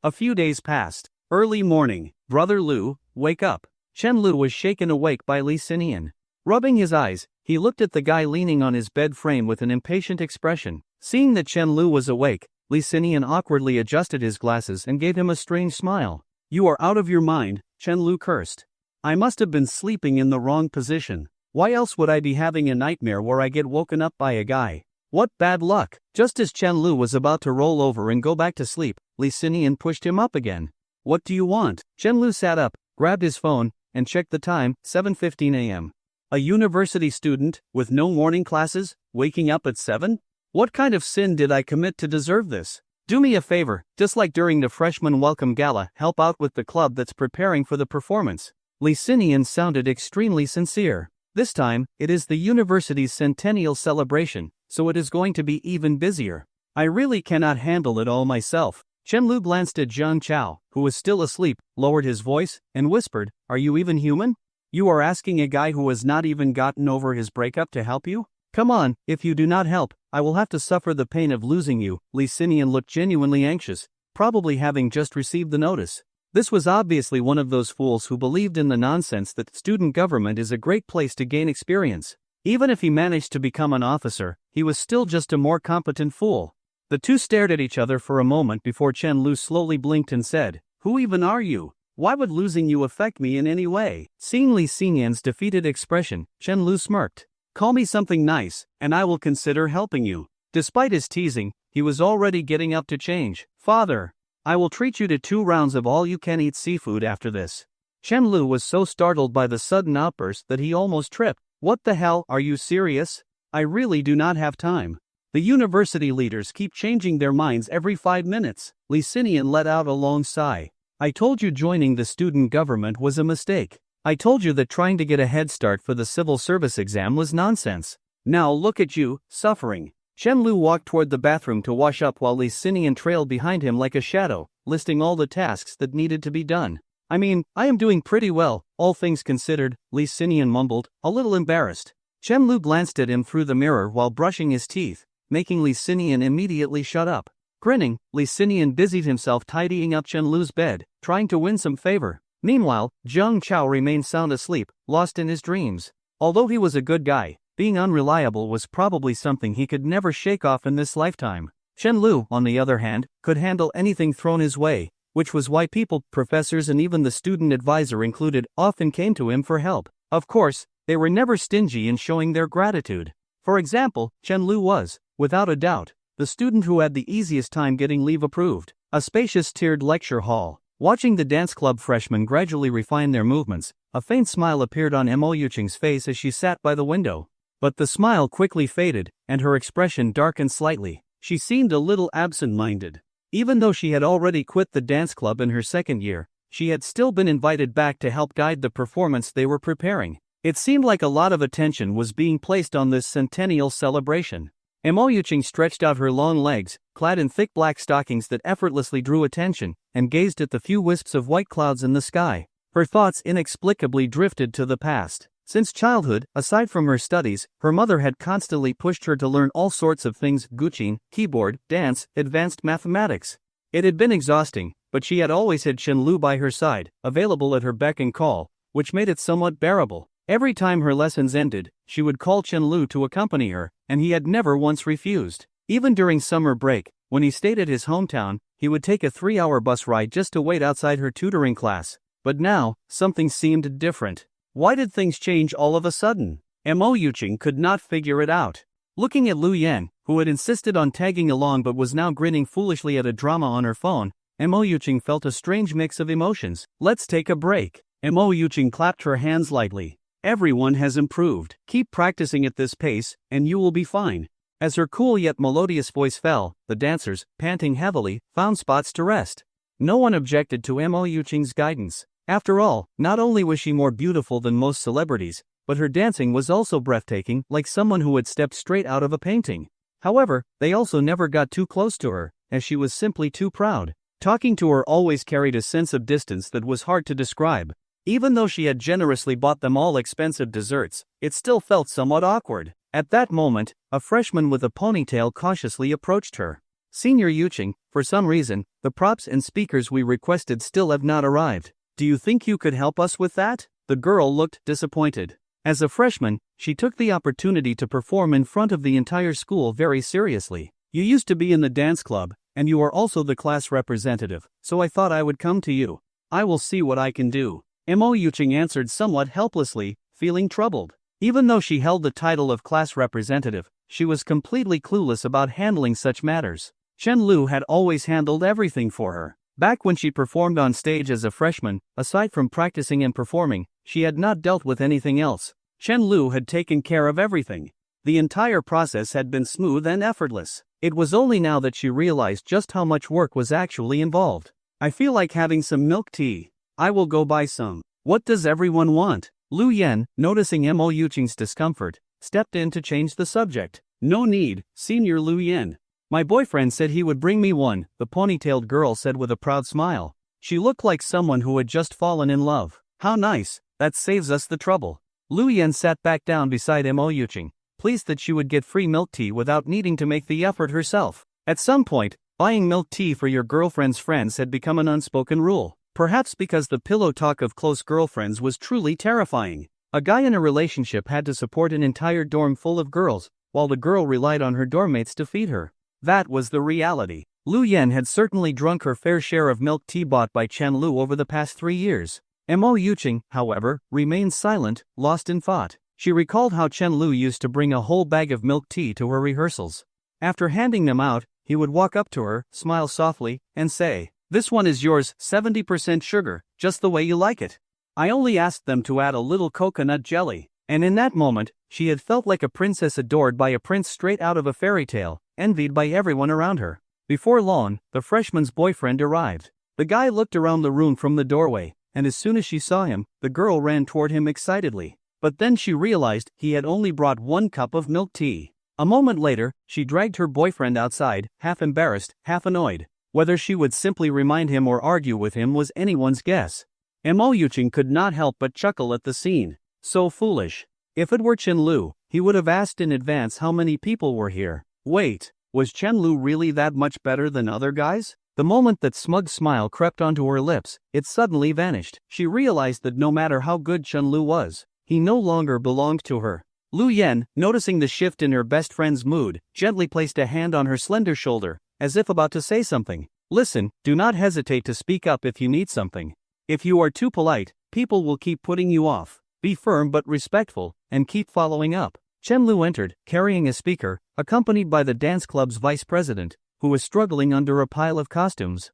A few days passed. Early morning. Brother Lu, wake up. Chenlu was shaken awake by Li Xinian. Rubbing his eyes, he looked at the guy leaning on his bed frame with an impatient expression. Seeing that Chenlu was awake, Li Xinian awkwardly adjusted his glasses and gave him a strange smile. You are out of your mind, Chenlu cursed. I must have been sleeping in the wrong position. Why else would I be having a nightmare where I get woken up by a guy? What bad luck! Just as Chenlu was about to roll over and go back to sleep, Li Xinian pushed him up again. What do you want? Chenlu sat up, grabbed his phone, and checked the time, 7:15 a.m. A university student, with no morning classes, waking up at 7? What kind of sin did I commit to deserve this? Do me a favor, just like during the freshman welcome gala, help out with the club that's preparing for the performance. Lee Sinian sounded extremely sincere. This time, it is the university's centennial celebration, so it is going to be even busier. I really cannot handle it all myself. Chenlu glanced at Zhang Chao, who was still asleep, lowered his voice, and whispered, "Are you even human? You are asking a guy who has not even gotten over his breakup to help you? Come on, if you do not help, I will have to suffer the pain of losing you." Lee Sinian looked genuinely anxious, probably having just received the notice. This was obviously one of those fools who believed in the nonsense that student government is a great place to gain experience. Even if he managed to become an officer, he was still just a more competent fool. The two stared at each other for a moment before Chen Lu slowly blinked and said, "Who even are you? Why would losing you affect me in any way?" Seeing Lee Xinyan's defeated expression, Chen Lu smirked. "Call me something nice, and I will consider helping you." Despite his teasing, he was already getting up to change. "Father, I will treat you to 2 rounds of all-you-can-eat seafood after this." Chen Lu was so startled by the sudden outburst that he almost tripped. "What the hell, are you serious? I really do not have time. The university leaders keep changing their minds every 5 minutes." Lee Sinian let out a long sigh. "I told you joining the student government was a mistake. I told you that trying to get a head start for the civil service exam was nonsense. Now look at you, suffering." Chen Lu walked toward the bathroom to wash up while Lee Sinian trailed behind him like a shadow, listing all the tasks that needed to be done. "I mean, I am doing pretty well, all things considered," Lee Sinian mumbled, a little embarrassed. Chen Lu glanced at him through the mirror while brushing his teeth, making Lee Sinian immediately shut up. Grinning, Lee Sinian busied himself tidying up Chen Lu's bed, trying to win some favor. Meanwhile, Zhang Chao remained sound asleep, lost in his dreams. Although he was a good guy, being unreliable was probably something he could never shake off in this lifetime. Chen Lu, on the other hand, could handle anything thrown his way, which was why people, professors and even the student advisor included, often came to him for help. Of course, they were never stingy in showing their gratitude. For example, Chen Lu was, without a doubt, the student who had the easiest time getting leave approved. A spacious tiered lecture hall. Watching the dance club freshmen gradually refine their movements, a faint smile appeared on Mo Yuqing's face as she sat by the window. But the smile quickly faded, and her expression darkened slightly. She seemed a little absent-minded. Even though she had already quit the dance club in her second year, she had still been invited back to help guide the performance they were preparing. It seemed like a lot of attention was being placed on this centennial celebration. Mo Yuqing stretched out her long legs, clad in thick black stockings that effortlessly drew attention, and gazed at the few wisps of white clouds in the sky. Her thoughts inexplicably drifted to the past. Since childhood, aside from her studies, her mother had constantly pushed her to learn all sorts of things: guqin, keyboard, dance, advanced mathematics. It had been exhausting, but she had always had Chen Lu by her side, available at her beck and call, which made it somewhat bearable. Every time her lessons ended, she would call Chen Lu to accompany her, and he had never once refused. Even during summer break, when he stayed at his hometown, he would take a 3-hour bus ride just to wait outside her tutoring class. But now, something seemed different. Why did things change all of a sudden? Mo Yuqing could not figure it out. Looking at Lu Yan, who had insisted on tagging along but was now grinning foolishly at a drama on her phone, Mo Yuqing felt a strange mix of emotions. "Let's take a break." Mo Yuqing clapped her hands lightly. "Everyone has improved. Keep practicing at this pace, and you will be fine." As her cool yet melodious voice fell, the dancers, panting heavily, found spots to rest. No one objected to Mo Yuqing's guidance. After all, not only was she more beautiful than most celebrities, but her dancing was also breathtaking, like someone who had stepped straight out of a painting. However, they also never got too close to her, as she was simply too proud. Talking to her always carried a sense of distance that was hard to describe. Even though she had generously bought them all expensive desserts, it still felt somewhat awkward. At that moment, a freshman with a ponytail cautiously approached her. "Senior Yuqing, for some reason, the props and speakers we requested still have not arrived. Do you think you could help us with that?" The girl looked disappointed. As a freshman, she took the opportunity to perform in front of the entire school very seriously. "You used to be in the dance club, and you are also the class representative, so I thought I would come to you. I will see what I can do." Mo Yuqing answered somewhat helplessly, feeling troubled. Even though she held the title of class representative, she was completely clueless about handling such matters. Chen Lu had always handled everything for her. Back when she performed on stage as a freshman, aside from practicing and performing, she had not dealt with anything else. Chen Lu had taken care of everything. The entire process had been smooth and effortless. It was only now that she realized just how much work was actually involved. I feel like having some milk tea. I will go buy some. What does everyone want? Lu Yan, noticing Mo Yuqing's discomfort, stepped in to change the subject. No need, Senior Lu Yan. My boyfriend said he would bring me one, the ponytailed girl said with a proud smile. She looked like someone who had just fallen in love. How nice, that saves us the trouble. Lu Yan sat back down beside Mo Yuqing, pleased that she would get free milk tea without needing to make the effort herself. At some point, buying milk tea for your girlfriend's friends had become an unspoken rule. Perhaps because the pillow talk of close girlfriends was truly terrifying. A guy in a relationship had to support an entire dorm full of girls, while the girl relied on her dormmates to feed her. That was the reality. Lu Yan had certainly drunk her fair share of milk tea bought by Chen Lu over the past 3 years. Mo Yuqing, however, remained silent, lost in thought. She recalled how Chen Lu used to bring a whole bag of milk tea to her rehearsals. After handing them out, he would walk up to her, smile softly, and say, "This one is yours, 70% sugar, just the way you like it. I only asked them to add a little coconut jelly." And in that moment, she had felt like a princess adored by a prince straight out of a fairy tale, envied by everyone around her. Before long, the freshman's boyfriend arrived. The guy looked around the room from the doorway, and as soon as she saw him, the girl ran toward him excitedly. But then she realized he had only brought 1 cup of milk tea. A moment later, she dragged her boyfriend outside, half embarrassed, half annoyed. Whether she would simply remind him or argue with him was anyone's guess. Mo Yuqing could not help but chuckle at the scene. So foolish. If it were Chen Lu, he would have asked in advance how many people were here. Wait, was Chen Lu really that much better than other guys? The moment that smug smile crept onto her lips, it suddenly vanished. She realized that no matter how good Chen Lu was, he no longer belonged to her. Lu Yan, noticing the shift in her best friend's mood, gently placed a hand on her slender shoulder, as if about to say something. Listen, do not hesitate to speak up if you need something. If you are too polite, people will keep putting you off. Be firm but respectful, and keep following up. Chen Lu entered, carrying a speaker, accompanied by the dance club's vice president, who was struggling under a pile of costumes.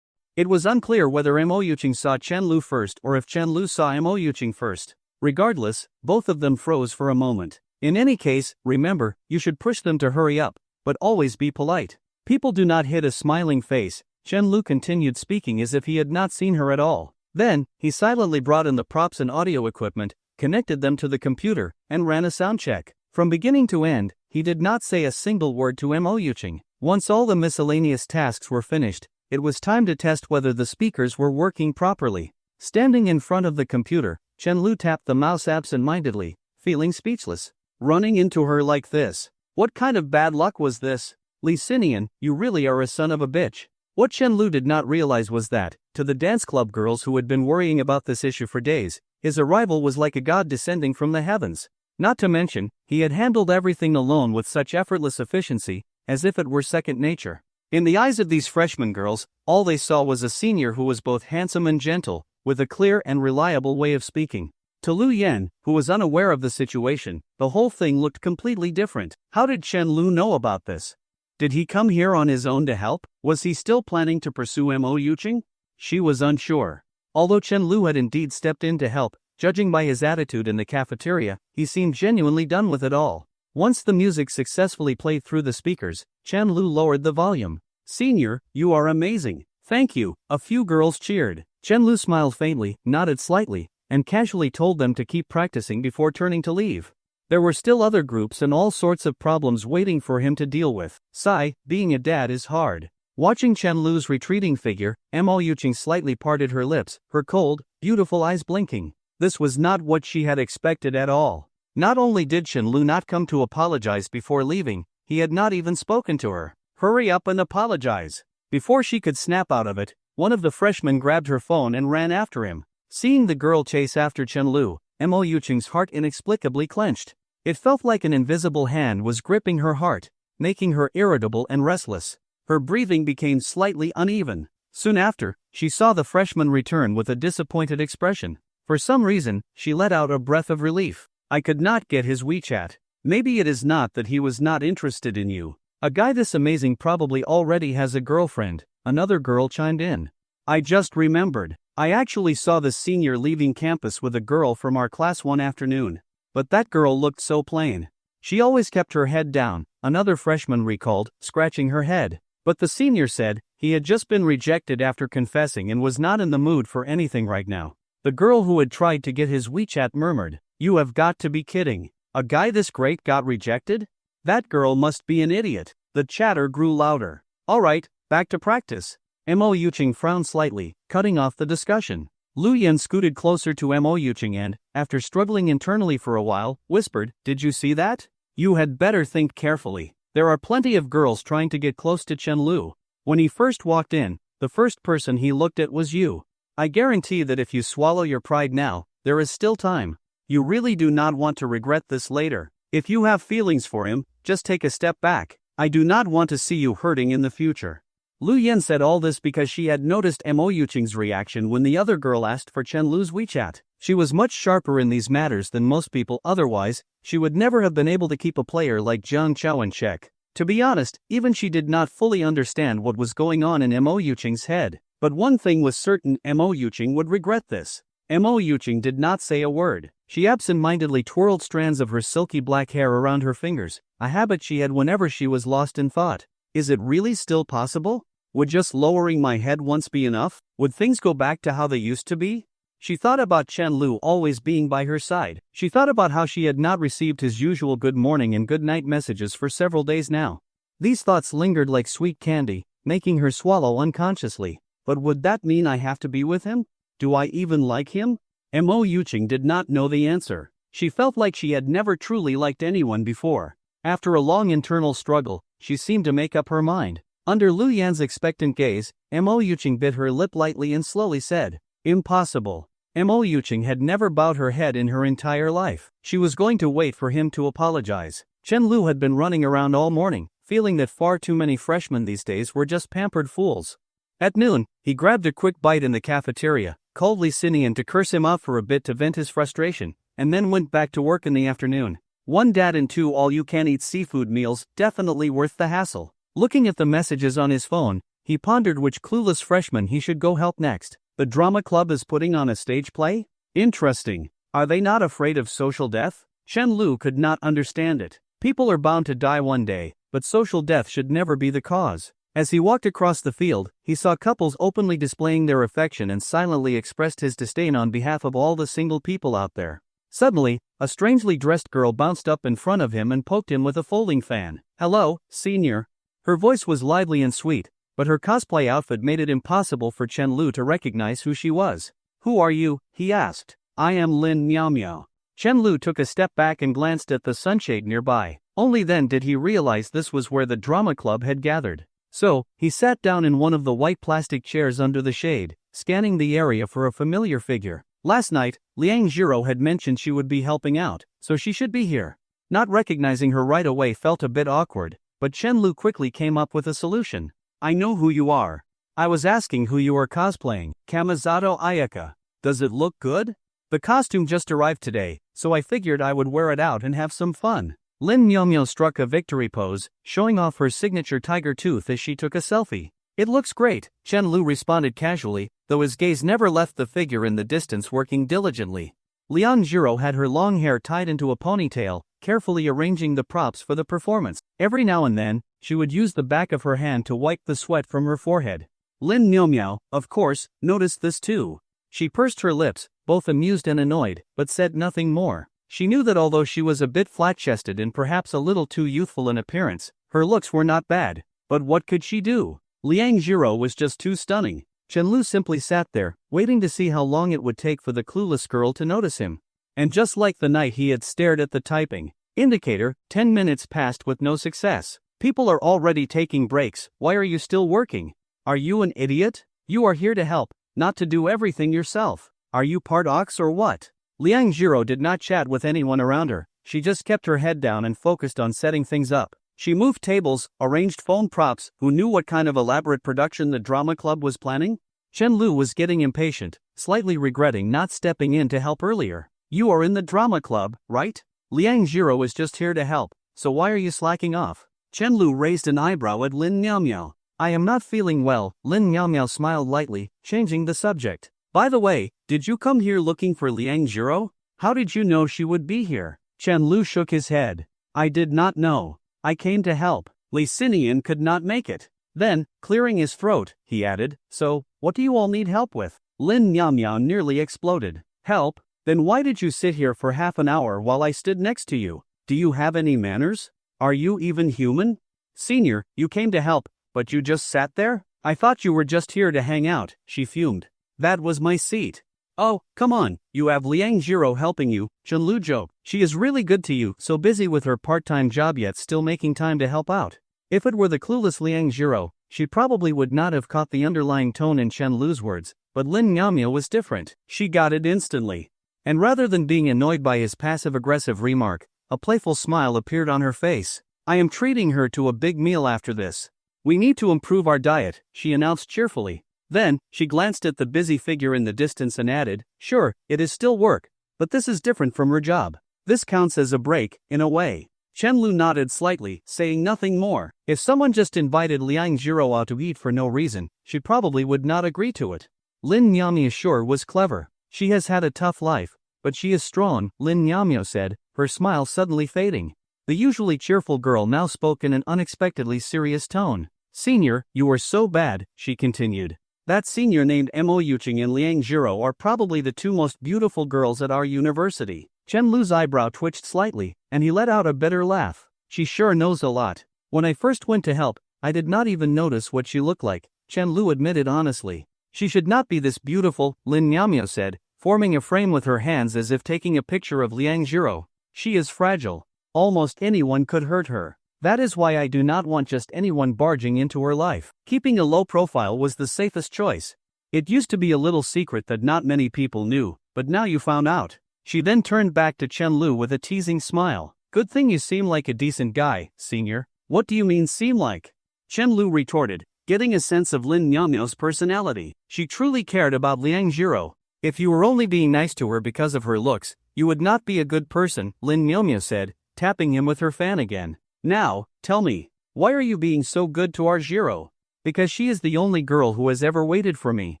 It was unclear whether Mo Yuqing saw Chen Lu first or if Chen Lu saw Mo Yuqing first. Regardless, both of them froze for a moment. In any case, remember, you should push them to hurry up, but always be polite. People do not hit a smiling face. Chen Lu continued speaking as if he had not seen her at all. Then, he silently brought in the props and audio equipment, connected them to the computer, and ran a sound check. From beginning to end, he did not say a single word to Mo Yuqing. Once all the miscellaneous tasks were finished, it was time to test whether the speakers were working properly. Standing in front of the computer, Chen Lu tapped the mouse absent-mindedly, feeling speechless. Running into her like this. What kind of bad luck was this? Lee Sinian, you really are a son of a bitch. What Chen Lu did not realize was that, to the dance club girls who had been worrying about this issue for days, his arrival was like a god descending from the heavens. Not to mention, he had handled everything alone with such effortless efficiency, as if it were second nature. In the eyes of these freshman girls, all they saw was a senior who was both handsome and gentle, with a clear and reliable way of speaking. To Lu Yan, who was unaware of the situation, the whole thing looked completely different. How did Chen Lu know about this? Did he come here on his own to help? Was he still planning to pursue Mo Yuqing? She was unsure. Although Chen Lu had indeed stepped in to help, judging by his attitude in the cafeteria, he seemed genuinely done with it all. Once the music successfully played through the speakers, Chen Lu lowered the volume. Senior, you are amazing. Thank you. A few girls cheered. Chen Lu smiled faintly, nodded slightly, and casually told them to keep practicing before turning to leave. There were still other groups and all sorts of problems waiting for him to deal with. Sigh, being a dad is hard. Watching Chen Lu's retreating figure, Mo Yuqing slightly parted her lips, her cold, beautiful eyes blinking. This was not what she had expected at all. Not only did Chen Lu not come to apologize before leaving, he had not even spoken to her. Hurry up and apologize. Before she could snap out of it, one of the freshmen grabbed her phone and ran after him. Seeing the girl chase after Chen Lu, Mo Yuqing's heart inexplicably clenched. It felt like an invisible hand was gripping her heart, making her irritable and restless. Her breathing became slightly uneven. Soon after, she saw the freshman return with a disappointed expression. For some reason, she let out a breath of relief. I could not get his WeChat. Maybe it is not that he was not interested in you. A guy this amazing probably already has a girlfriend. Another girl chimed in. I just remembered. I actually saw the senior leaving campus with a girl from our class one afternoon. But that girl looked so plain. She always kept her head down, another freshman recalled, scratching her head. But the senior said he had just been rejected after confessing and was not in the mood for anything right now. The girl who had tried to get his WeChat murmured, "You have got to be kidding. A guy this great got rejected? That girl must be an idiot." The chatter grew louder. Alright, back to practice. Mo Yuching frowned slightly, cutting off the discussion. Lu Yan scooted closer to Mo Yuching and, after struggling internally for a while, whispered, "Did you see that? You had better think carefully. There are plenty of girls trying to get close to Chen Lu. When he first walked in, the first person he looked at was you. I guarantee that if you swallow your pride now, there is still time. You really do not want to regret this later. If you have feelings for him, just take a step back. I do not want to see you hurting in the future." Lu Yan said all this because she had noticed Mo Yuching's reaction when the other girl asked for Chen Lu's WeChat. She was much sharper in these matters than most people, otherwise, she would never have been able to keep a player like Jiang Chao in check. To be honest, even she did not fully understand what was going on in Mo Yuching's head. But one thing was certain, Mo Yuching would regret this. Mo Yuching did not say a word. She absent-mindedly twirled strands of her silky black hair around her fingers, a habit she had whenever she was lost in thought. Is it really still possible? Would just lowering my head once be enough? Would things go back to how they used to be? She thought about Chen Lu always being by her side. She thought about how she had not received his usual good morning and good night messages for several days now. These thoughts lingered like sweet candy, making her swallow unconsciously. But would that mean I have to be with him? Do I even like him? Mo Yuching did not know the answer. She felt like she had never truly liked anyone before. After a long internal struggle, she seemed to make up her mind. Under Lu Yan's expectant gaze, Mo Yuching bit her lip lightly and slowly said, "Impossible." Mo Yuching had never bowed her head in her entire life. She was going to wait for him to apologize. Chen Lu had been running around all morning, feeling that far too many freshmen these days were just pampered fools. At noon, he grabbed a quick bite in the cafeteria, coldly Sinian to curse him out for a bit to vent his frustration, and then went back to work in the afternoon. 1 dad and 2 all-you-can-eat seafood meals, definitely worth the hassle. Looking at the messages on his phone, he pondered which clueless freshman he should go help next. The drama club is putting on a stage play? Interesting. Are they not afraid of social death? Chen Lu could not understand it. People are bound to die one day, but social death should never be the cause. As he walked across the field, he saw couples openly displaying their affection and silently expressed his disdain on behalf of all the single people out there. Suddenly, a strangely dressed girl bounced up in front of him and poked him with a folding fan. "Hello, senior." Her voice was lively and sweet, but her cosplay outfit made it impossible for Chen Lu to recognize who she was. "Who are you?" he asked. "I am Lin Miao Miao." Chen Lu took a step back and glanced at the sunshade nearby. Only then did he realize this was where the drama club had gathered. So, he sat down in one of the white plastic chairs under the shade, scanning the area for a familiar figure. Last night, Liang Zhiro had mentioned she would be helping out, so she should be here. Not recognizing her right away felt a bit awkward, but Chen Lu quickly came up with a solution. "I know who you are. I was asking who you are cosplaying, Kamizato Ayaka. Does it look good? The costume just arrived today, so I figured I would wear it out and have some fun." Lin Miao struck a victory pose, showing off her signature tiger tooth as she took a selfie. "It looks great," Chen Lu responded casually, though his gaze never left the figure in the distance working diligently. Liang Zhiro had her long hair tied into a ponytail, carefully arranging the props for the performance. Every now and then, she would use the back of her hand to wipe the sweat from her forehead. Lin Miao, of course, noticed this too. She pursed her lips, both amused and annoyed, but said nothing more. She knew that although she was a bit flat-chested and perhaps a little too youthful in appearance, her looks were not bad. But what could she do? Liang Zhiro was just too stunning. Chen Lu simply sat there, waiting to see how long it would take for the clueless girl to notice him. And just like the night he had stared at the typing indicator, 10 minutes passed with no success. "People are already taking breaks, why are you still working? Are you an idiot? You are here to help, not to do everything yourself. Are you part ox or what?" Liang Zhiro did not chat with anyone around her, she just kept her head down and focused on setting things up. She moved tables, arranged phone props. Who knew what kind of elaborate production the drama club was planning? Chen Lu was getting impatient, slightly regretting not stepping in to help earlier. "You are in the drama club, right? Liang Zhiro is just here to help, so why are you slacking off?" Chen Lu raised an eyebrow at Lin Miao. I am not feeling well, Lin Miao Miao smiled lightly, changing the subject. By the way, did you come here looking for Liang Jiro? How did you know she would be here? Chen Lu shook his head. I did not know. I came to help. Li Xinian could not make it. Then, clearing his throat, he added, so, what do you all need help with? Lin Miao Miao nearly exploded. Help? Then why did you sit here for half an hour while I stood next to you? Do you have any manners? Are you even human? Senior, you came to help, but you just sat there? I thought you were just here to hang out, she fumed. That was my seat. Oh, come on, you have Liang Jiro helping you, Chen Lu joked. She is really good to you, so busy with her part-time job yet still making time to help out. If it were the clueless Liang Jiro, she probably would not have caught the underlying tone in Chen Lu's words, but Lin Miaomio was different. She got it instantly. And rather than being annoyed by his passive-aggressive remark, a playful smile appeared on her face. I am treating her to a big meal after this. We need to improve our diet, she announced cheerfully. Then, she glanced at the busy figure in the distance and added, sure, it is still work, but this is different from her job. This counts as a break, in a way. Chen Lu nodded slightly, saying nothing more. If someone just invited Liang Jiro out to eat for no reason, she probably would not agree to it. Lin Miaomio sure was clever. She has had a tough life, but she is strong, Lin Miaomio said, her smile suddenly fading. The usually cheerful girl now spoke in an unexpectedly serious tone. Senior, you are so bad, she continued. That senior named Mo Yuqing and Liang Jiro are probably the two most beautiful girls at our university. Chen Lu's eyebrow twitched slightly, and he let out a bitter laugh. She sure knows a lot. When I first went to help, I did not even notice what she looked like, Chen Lu admitted honestly. She should not be this beautiful, Lin Miaomio said, forming a frame with her hands as if taking a picture of Liang Jiro. She is fragile. Almost anyone could hurt her. That is why I do not want just anyone barging into her life. Keeping a low profile was the safest choice. It used to be a little secret that not many people knew, but now you found out. She then turned back to Chen Lu with a teasing smile. Good thing you seem like a decent guy, senior. What do you mean seem like? Chen Lu retorted, getting a sense of Lin Miaomio's personality. She truly cared about Liang Jiro. If you were only being nice to her because of her looks, you would not be a good person, Lin Miaomio said, tapping him with her fan again. Now, tell me, why are you being so good to our Jiro? Because she is the only girl who has ever waited for me,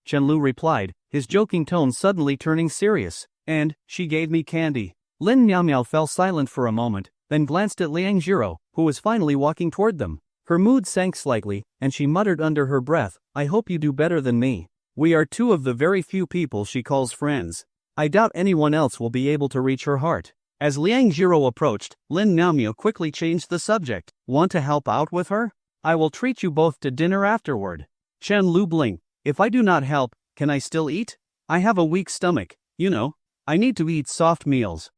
Chen Lu replied, his joking tone suddenly turning serious. And, she gave me candy. Lin Miaomio fell silent for a moment, then glanced at Liang Jiro, who was finally walking toward them. Her mood sank slightly, and she muttered under her breath, I hope you do better than me. We are two of the very few people she calls friends. I doubt anyone else will be able to reach her heart. As Liang Jiro approached, Lin Miaomio quickly changed the subject. Want to help out with her? I will treat you both to dinner afterward. Chen Lu blinked. If I do not help, can I still eat? I have a weak stomach, you know. I need to eat soft meals.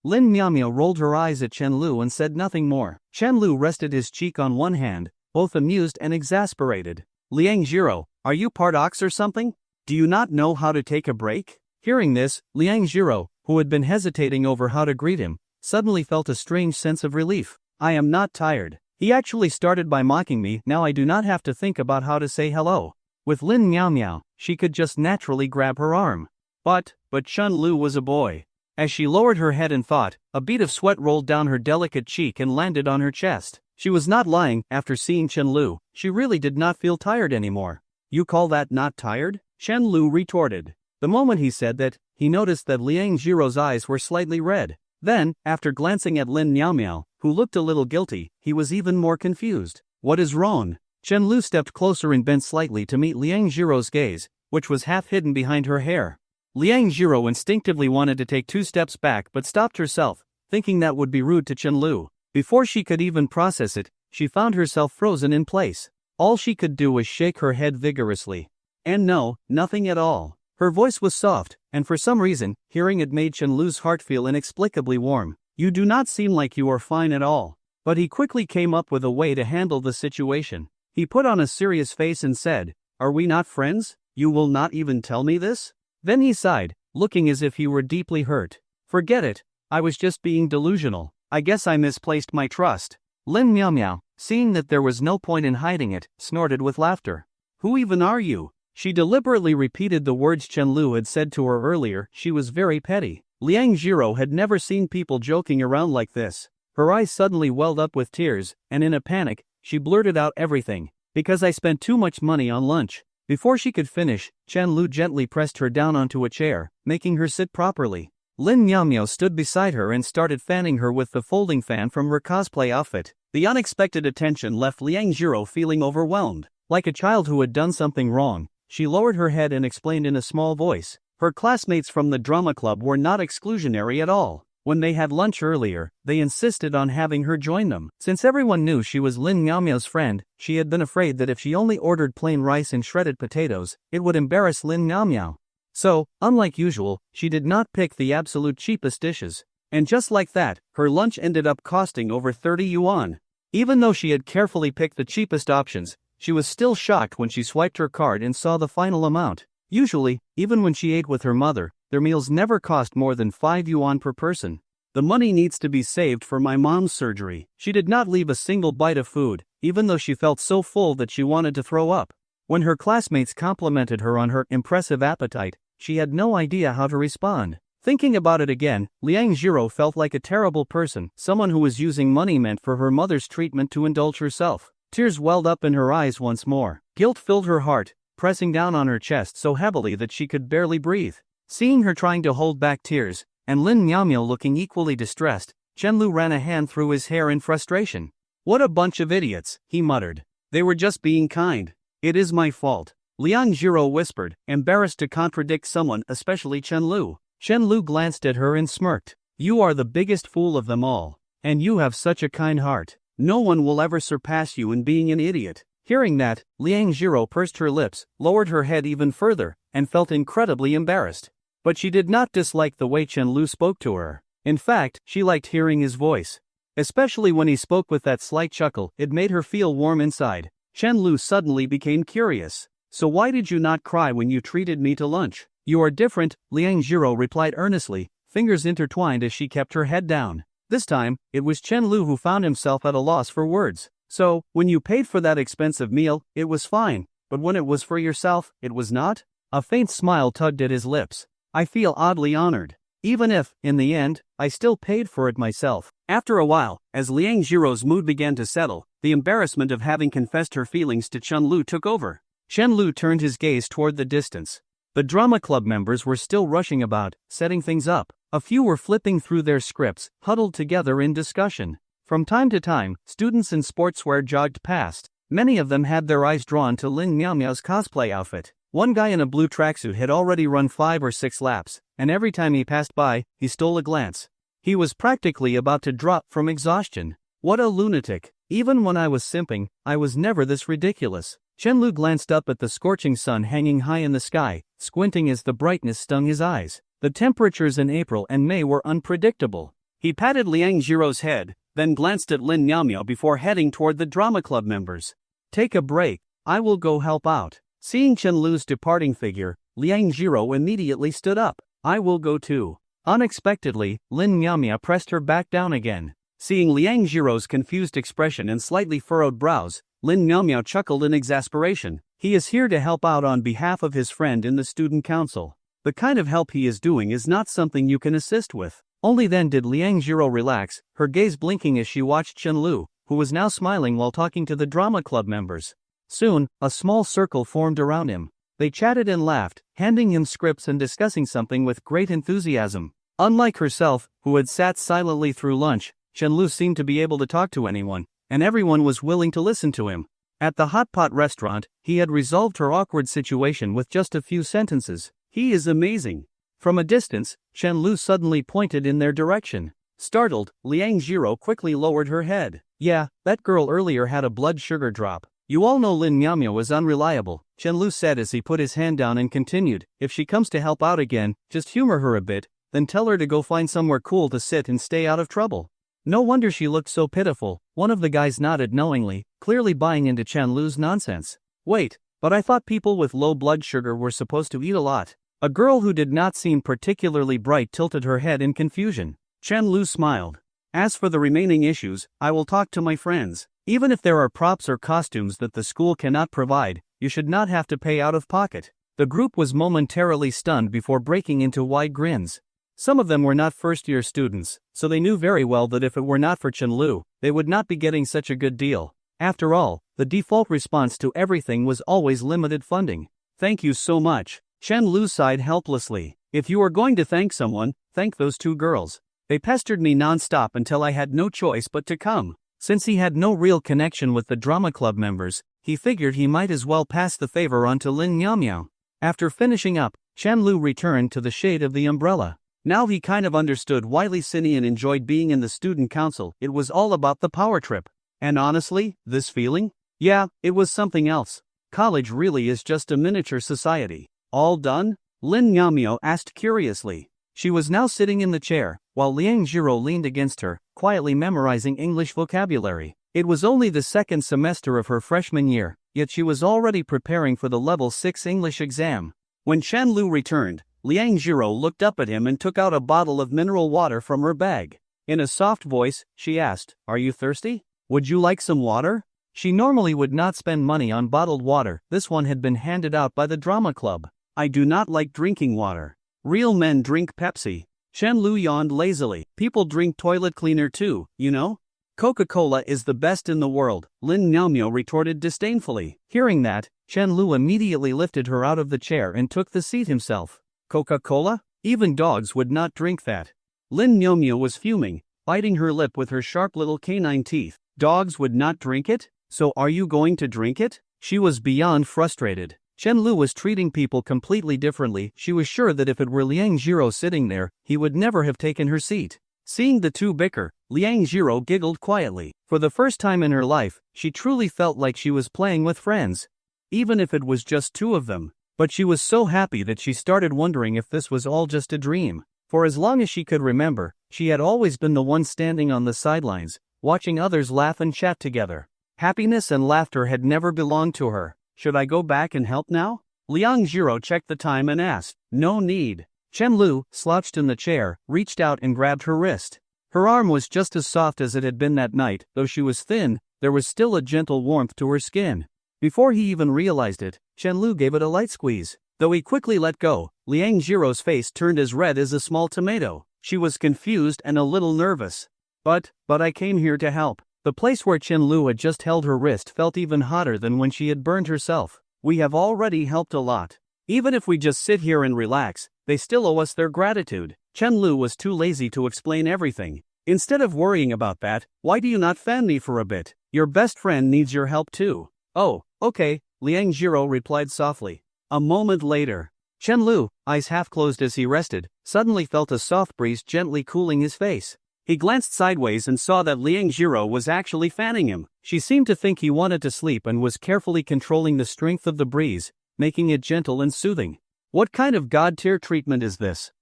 Lin Miaomio rolled her eyes at Chen Lu and said nothing more. Chen Lu rested his cheek on one hand, both amused and exasperated. Liang Jiro, are you part ox or something? Do you not know how to take a break? Hearing this, Liang Jiro, who had been hesitating over how to greet him, suddenly felt a strange sense of relief. I am not tired. He actually started by mocking me, now I do not have to think about how to say hello. With Lin Miaomio, she could just naturally grab her arm. But Chen Lu was a boy. As she lowered her head and thought, a bead of sweat rolled down her delicate cheek and landed on her chest. She was not lying. After seeing Chen Lu, she really did not feel tired anymore. You call that not tired? Chen Lu retorted. The moment he said that, he noticed that Liang Jiro's eyes were slightly red. Then, after glancing at Lin Miaomio, who looked a little guilty, he was even more confused. What is wrong? Chen Lu stepped closer and bent slightly to meet Liang Jiro's gaze, which was half hidden behind her hair. Liang Jiro instinctively wanted to take 2 steps back but stopped herself, thinking that would be rude to Chen Lu. Before she could even process it, she found herself frozen in place. All she could do was shake her head vigorously. And no, nothing at all. Her voice was soft, and for some reason, hearing it made Chen Lu's heart feel inexplicably warm. You do not seem like you are fine at all. But he quickly came up with a way to handle the situation. He put on a serious face and said, Are we not friends? You will not even tell me this? Then he sighed, looking as if he were deeply hurt. Forget it, I was just being delusional. I guess I misplaced my trust. Lin Miaomio, seeing that there was no point in hiding it, snorted with laughter. Who even are you? She deliberately repeated the words Chen Lu had said to her earlier. She was very petty. Liang Jiro had never seen people joking around like this. Her eyes suddenly welled up with tears, and in a panic, she blurted out everything. Because I spent too much money on lunch. Before she could finish, Chen Lu gently pressed her down onto a chair, making her sit properly. Lin Miao stood beside her and started fanning her with the folding fan from her cosplay outfit. The unexpected attention left Liang Jiro feeling overwhelmed. Like a child who had done something wrong, she lowered her head and explained in a small voice. Her classmates from the drama club were not exclusionary at all. When they had lunch earlier, they insisted on having her join them. Since everyone knew she was Lin Miao's friend, she had been afraid that if she only ordered plain rice and shredded potatoes, it would embarrass Lin Miao. So, unlike usual, she did not pick the absolute cheapest dishes. And just like that, her lunch ended up costing over 30 yuan. Even though she had carefully picked the cheapest options, she was still shocked when she swiped her card and saw the final amount. Usually, even when she ate with her mother, their meals never cost more than 5 yuan per person. The money needs to be saved for my mom's surgery. She did not leave a single bite of food, even though she felt so full that she wanted to throw up. When her classmates complimented her on her impressive appetite, she had no idea how to respond. Thinking about it again, Liang Jiro felt like a terrible person, someone who was using money meant for her mother's treatment to indulge herself. Tears welled up in her eyes once more. Guilt filled her heart, pressing down on her chest so heavily that she could barely breathe. Seeing her trying to hold back tears, and Lin Miao looking equally distressed, Chen Lu ran a hand through his hair in frustration. "What a bunch of idiots," he muttered. "They were just being kind. It is my fault," Liang Jiro whispered, embarrassed to contradict someone, especially Chen Lu. Chen Lu glanced at her and smirked. "You are the biggest fool of them all. And you have such a kind heart. No one will ever surpass you in being an idiot." Hearing that, Liang Jiro pursed her lips, lowered her head even further, and felt incredibly embarrassed. But she did not dislike the way Chen Lu spoke to her. In fact, she liked hearing his voice. Especially when he spoke with that slight chuckle, it made her feel warm inside. Chen Lu suddenly became curious. "So why did you not cry when you treated me to lunch?" "You are different," Liang Jiro replied earnestly, fingers intertwined as she kept her head down. This time, it was Chen Lu who found himself at a loss for words. "So, when you paid for that expensive meal, it was fine, but when it was for yourself, it was not?" A faint smile tugged at his lips. "I feel oddly honored. Even if, in the end, I still paid for it myself." After a while, as Liang Jiro's mood began to settle, the embarrassment of having confessed her feelings to Chen Lu took over. Chen Lu turned his gaze toward the distance. The drama club members were still rushing about, setting things up. A few were flipping through their scripts, huddled together in discussion. From time to time, students in sportswear jogged past. Many of them had their eyes drawn to Lin Miao's cosplay outfit. One guy in a blue tracksuit had already run 5 or 6 laps, and every time he passed by, he stole a glance. He was practically about to drop from exhaustion. What a lunatic. Even when I was simping, I was never this ridiculous. Chen Lu glanced up at the scorching sun hanging high in the sky, squinting as the brightness stung his eyes. The temperatures in April and May were unpredictable. He patted Liang Jiro's head, then glanced at Lin Miao before heading toward the drama club members. "Take a break, I will go help out." Seeing Chen Lu's departing figure, Liang Jiro immediately stood up. "I will go too." Unexpectedly, Lin Miao pressed her back down again. Seeing Liang Jiro's confused expression and slightly furrowed brows, Lin Miao chuckled in exasperation. He is here to help out on behalf of his friend in the student council. The kind of help he is doing is not something you can assist with. Only then did Liang Jiro relax, her gaze blinking as she watched Chen Lu, who was now smiling while talking to the drama club members. Soon, a small circle formed around him. They chatted and laughed, handing him scripts and discussing something with great enthusiasm. Unlike herself, who had sat silently through lunch, Chen Lu seemed to be able to talk to anyone, and everyone was willing to listen to him. At the hot pot restaurant, he had resolved her awkward situation with just a few sentences. "He is amazing." From a distance, Chen Lu suddenly pointed in their direction. Startled, Liang Jiro quickly lowered her head. "Yeah, that girl earlier had a blood sugar drop. You all know Lin Miao is unreliable," Chen Lu said as he put his hand down and continued. "If she comes to help out again, just humor her a bit, then tell her to go find somewhere cool to sit and stay out of trouble." No wonder she looked so pitiful, one of the guys nodded knowingly, clearly buying into Chen Lu's nonsense. "Wait, but I thought people with low blood sugar were supposed to eat a lot." A girl who did not seem particularly bright tilted her head in confusion. Chen Lu smiled. "As for the remaining issues, I will talk to my friends. Even if there are props or costumes that the school cannot provide, you should not have to pay out of pocket." The group was momentarily stunned before breaking into wide grins. Some of them were not first-year students, so they knew very well that if it were not for Chen Lu, they would not be getting such a good deal. After all, the default response to everything was always limited funding. Thank you so much. Chen Lu sighed helplessly. If you are going to thank someone, thank those two girls. They pestered me non-stop until I had no choice but to come. Since he had no real connection with the drama club members, he figured he might as well pass the favor on to Lin Miao. After finishing up, Chen Lu returned to the shade of the umbrella. Now he kind of understood why Li Xinian enjoyed being in the student council. It was all about the power trip. And honestly, this feeling? Yeah, it was something else. College really is just a miniature society. All done? Lin Miao asked curiously. She was now sitting in the chair, while Liang Jiro leaned against her, quietly memorizing English vocabulary. It was only the second semester of her freshman year, yet she was already preparing for the level 6 English exam. When Chen Lu returned, Liang Jiro looked up at him and took out a bottle of mineral water from her bag. In a soft voice, she asked, "Are you thirsty? Would you like some water?" She normally would not spend money on bottled water. This one had been handed out by the drama club. "I do not like drinking water. Real men drink Pepsi." Chen Lu yawned lazily. "People drink toilet cleaner too, you know? Coca-Cola is the best in the world," Lin Miao retorted disdainfully. Hearing that, Chen Lu immediately lifted her out of the chair and took the seat himself. "Coca-Cola? Even dogs would not drink that." Lin Miao was fuming, biting her lip with her sharp little canine teeth. "Dogs would not drink it? So are you going to drink it?" She was beyond frustrated. Chen Lu was treating people completely differently. She was sure that if it were Liang Jiro sitting there, he would never have taken her seat. Seeing the two bicker, Liang Jiro giggled quietly. For the first time in her life, she truly felt like she was playing with friends. Even if it was just two of them. But she was so happy that she started wondering if this was all just a dream. For as long as she could remember, she had always been the one standing on the sidelines, watching others laugh and chat together. Happiness and laughter had never belonged to her. "Should I go back and help now?" Liang Jiro checked the time and asked. "No need." Chen Lu, slouched in the chair, reached out and grabbed her wrist. Her arm was just as soft as it had been that night. Though she was thin, there was still a gentle warmth to her skin. Before he even realized it, Chen Lu gave it a light squeeze. Though he quickly let go, Liang Jiro's face turned as red as a small tomato. She was confused and a little nervous. But I came here to help." The place where Chen Lu had just held her wrist felt even hotter than when she had burned herself. "We have already helped a lot. Even if we just sit here and relax, they still owe us their gratitude." Chen Lu was too lazy to explain everything. "Instead of worrying about that, why do you not fan me for a bit? Your best friend needs your help too." "Oh, okay," Liang Jiro replied softly. A moment later, Chen Lu, eyes half closed as he rested, suddenly felt a soft breeze gently cooling his face. He glanced sideways and saw that Liang Jiro was actually fanning him. She seemed to think he wanted to sleep and was carefully controlling the strength of the breeze, making it gentle and soothing. What kind of god-tier treatment is this?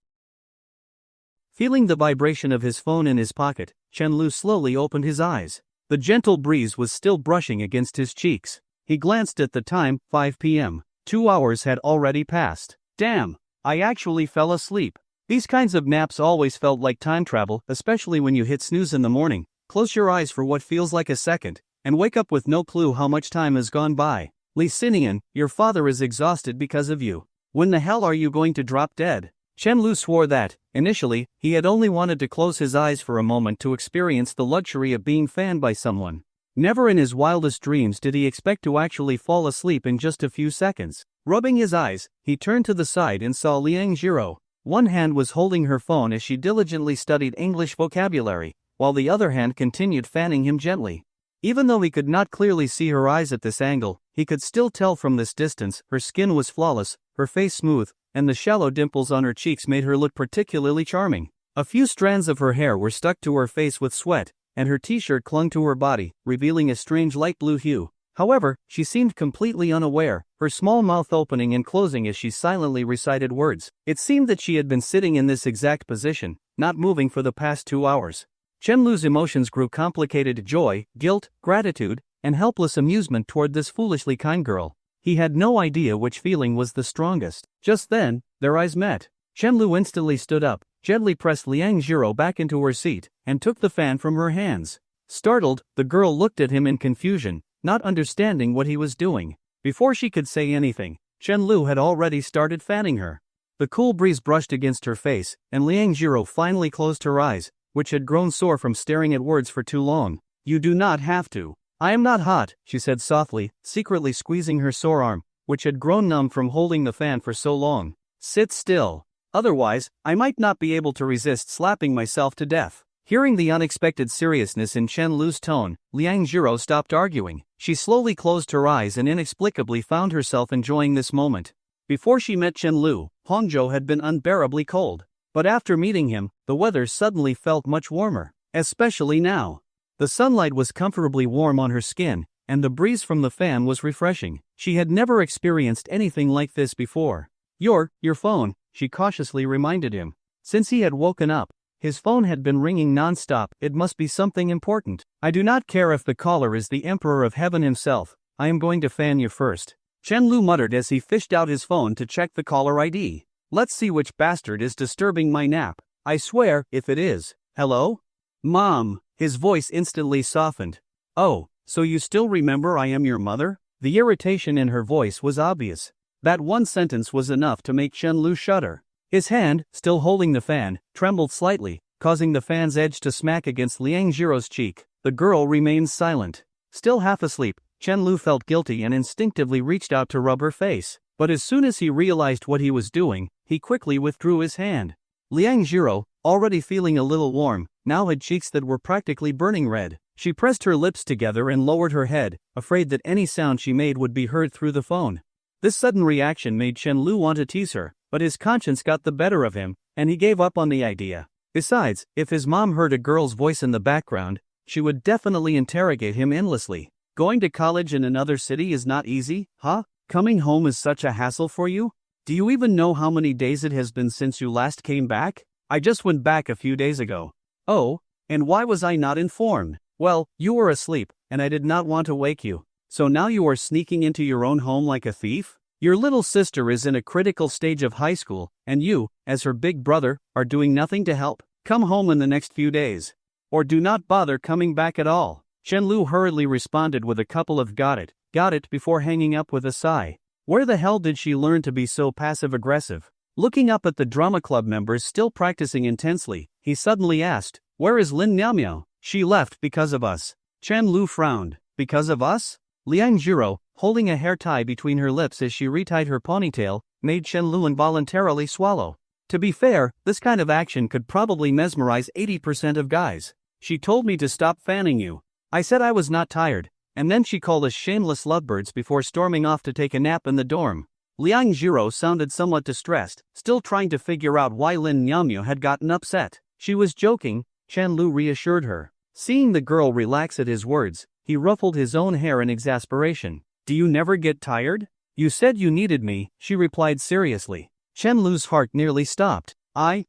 Feeling the vibration of his phone in his pocket, Chen Lu slowly opened his eyes. The gentle breeze was still brushing against his cheeks. He glanced at the time, 5 p.m. 2 hours had already passed. Damn, I actually fell asleep. These kinds of naps always felt like time travel, especially when you hit snooze in the morning, close your eyes for what feels like a second, and wake up with no clue how much time has gone by. Li Xinian, your father is exhausted because of you. When the hell are you going to drop dead? Chen Lu swore that, initially, he had only wanted to close his eyes for a moment to experience the luxury of being fanned by someone. Never in his wildest dreams did he expect to actually fall asleep in just a few seconds. Rubbing his eyes, he turned to the side and saw Liang Jiro. One hand was holding her phone as she diligently studied English vocabulary, while the other hand continued fanning him gently. Even though he could not clearly see her eyes at this angle, he could still tell from this distance her skin was flawless, her face smooth, and the shallow dimples on her cheeks made her look particularly charming. A few strands of her hair were stuck to her face with sweat, and her t-shirt clung to her body, revealing a strange light blue hue. However, she seemed completely unaware, her small mouth opening and closing as she silently recited words. It seemed that she had been sitting in this exact position, not moving for the past 2 hours. Chen Lu's emotions grew complicated: joy, guilt, gratitude, and helpless amusement toward this foolishly kind girl. He had no idea which feeling was the strongest. Just then, their eyes met. Chen Lu instantly stood up, gently pressed Liang Jiro back into her seat, and took the fan from her hands. Startled, the girl looked at him in confusion, not understanding what he was doing. Before she could say anything, Chen Lu had already started fanning her. The cool breeze brushed against her face, and Liang Jiro finally closed her eyes, which had grown sore from staring at words for too long. "You do not have to." I am not hot, she said softly, secretly squeezing her sore arm, which had grown numb from holding the fan for so long. Sit still. Otherwise, I might not be able to resist slapping myself to death. Hearing the unexpected seriousness in Chen Lu's tone, Liang Jiro stopped arguing. She slowly closed her eyes and inexplicably found herself enjoying this moment. Before she met Chen Lu, Hongzhou had been unbearably cold. But after meeting him, the weather suddenly felt much warmer. Especially now. The sunlight was comfortably warm on her skin, and the breeze from the fan was refreshing. She had never experienced anything like this before. Your phone, she cautiously reminded him. Since he had woken up, his phone had been ringing non-stop. It must be something important. I do not care if the caller is the Emperor of Heaven himself. I am going to fan you first. Chen Lu muttered as he fished out his phone to check the caller ID. Let's see which bastard is disturbing my nap. I swear, if it is. Hello? Mom. His voice instantly softened. Oh, so you still remember I am your mother? The irritation in her voice was obvious. That one sentence was enough to make Chen Lu shudder. His hand, still holding the fan, trembled slightly, causing the fan's edge to smack against Liang Jiro's cheek. The girl remained silent. Still half asleep, Chen Lu felt guilty and instinctively reached out to rub her face. But as soon as he realized what he was doing, he quickly withdrew his hand. Liang Jiro, already feeling a little warm, now had cheeks that were practically burning red. She pressed her lips together and lowered her head, afraid that any sound she made would be heard through the phone. This sudden reaction made Chen Lu want to tease her, but his conscience got the better of him, and he gave up on the idea. Besides, if his mom heard a girl's voice in the background, she would definitely interrogate him endlessly. Going to college in another city is not easy, huh? Coming home is such a hassle for you? Do you even know how many days it has been since you last came back? I just went back a few days ago. Oh, and why was I not informed? Well, you were asleep, and I did not want to wake you. So now you are sneaking into your own home like a thief? Your little sister is in a critical stage of high school, and you, as her big brother, are doing nothing to help. Come home in the next few days. Or do not bother coming back at all. Chen Lu hurriedly responded with a couple of got it before hanging up with a sigh. Where the hell did she learn to be so passive-aggressive? Looking up at the drama club members still practicing intensely, he suddenly asked, "Where is Lin Miaomiao?" "She left because of us." Chen Lu frowned. Because of us? Liang Jiro, holding a hair tie between her lips as she retied her ponytail, made Chen Lu involuntarily swallow. To be fair, this kind of action could probably mesmerize 80% of guys. She told me to stop fanning you. I said I was not tired, and then she called us shameless lovebirds before storming off to take a nap in the dorm. Liang Jiro sounded somewhat distressed, still trying to figure out why Lin Miaomiao had gotten upset. She was joking, Chen Lu reassured her. Seeing the girl relax at his words, he ruffled his own hair in exasperation. Do you never get tired? You said you needed me, she replied seriously. Chen Lu's heart nearly stopped.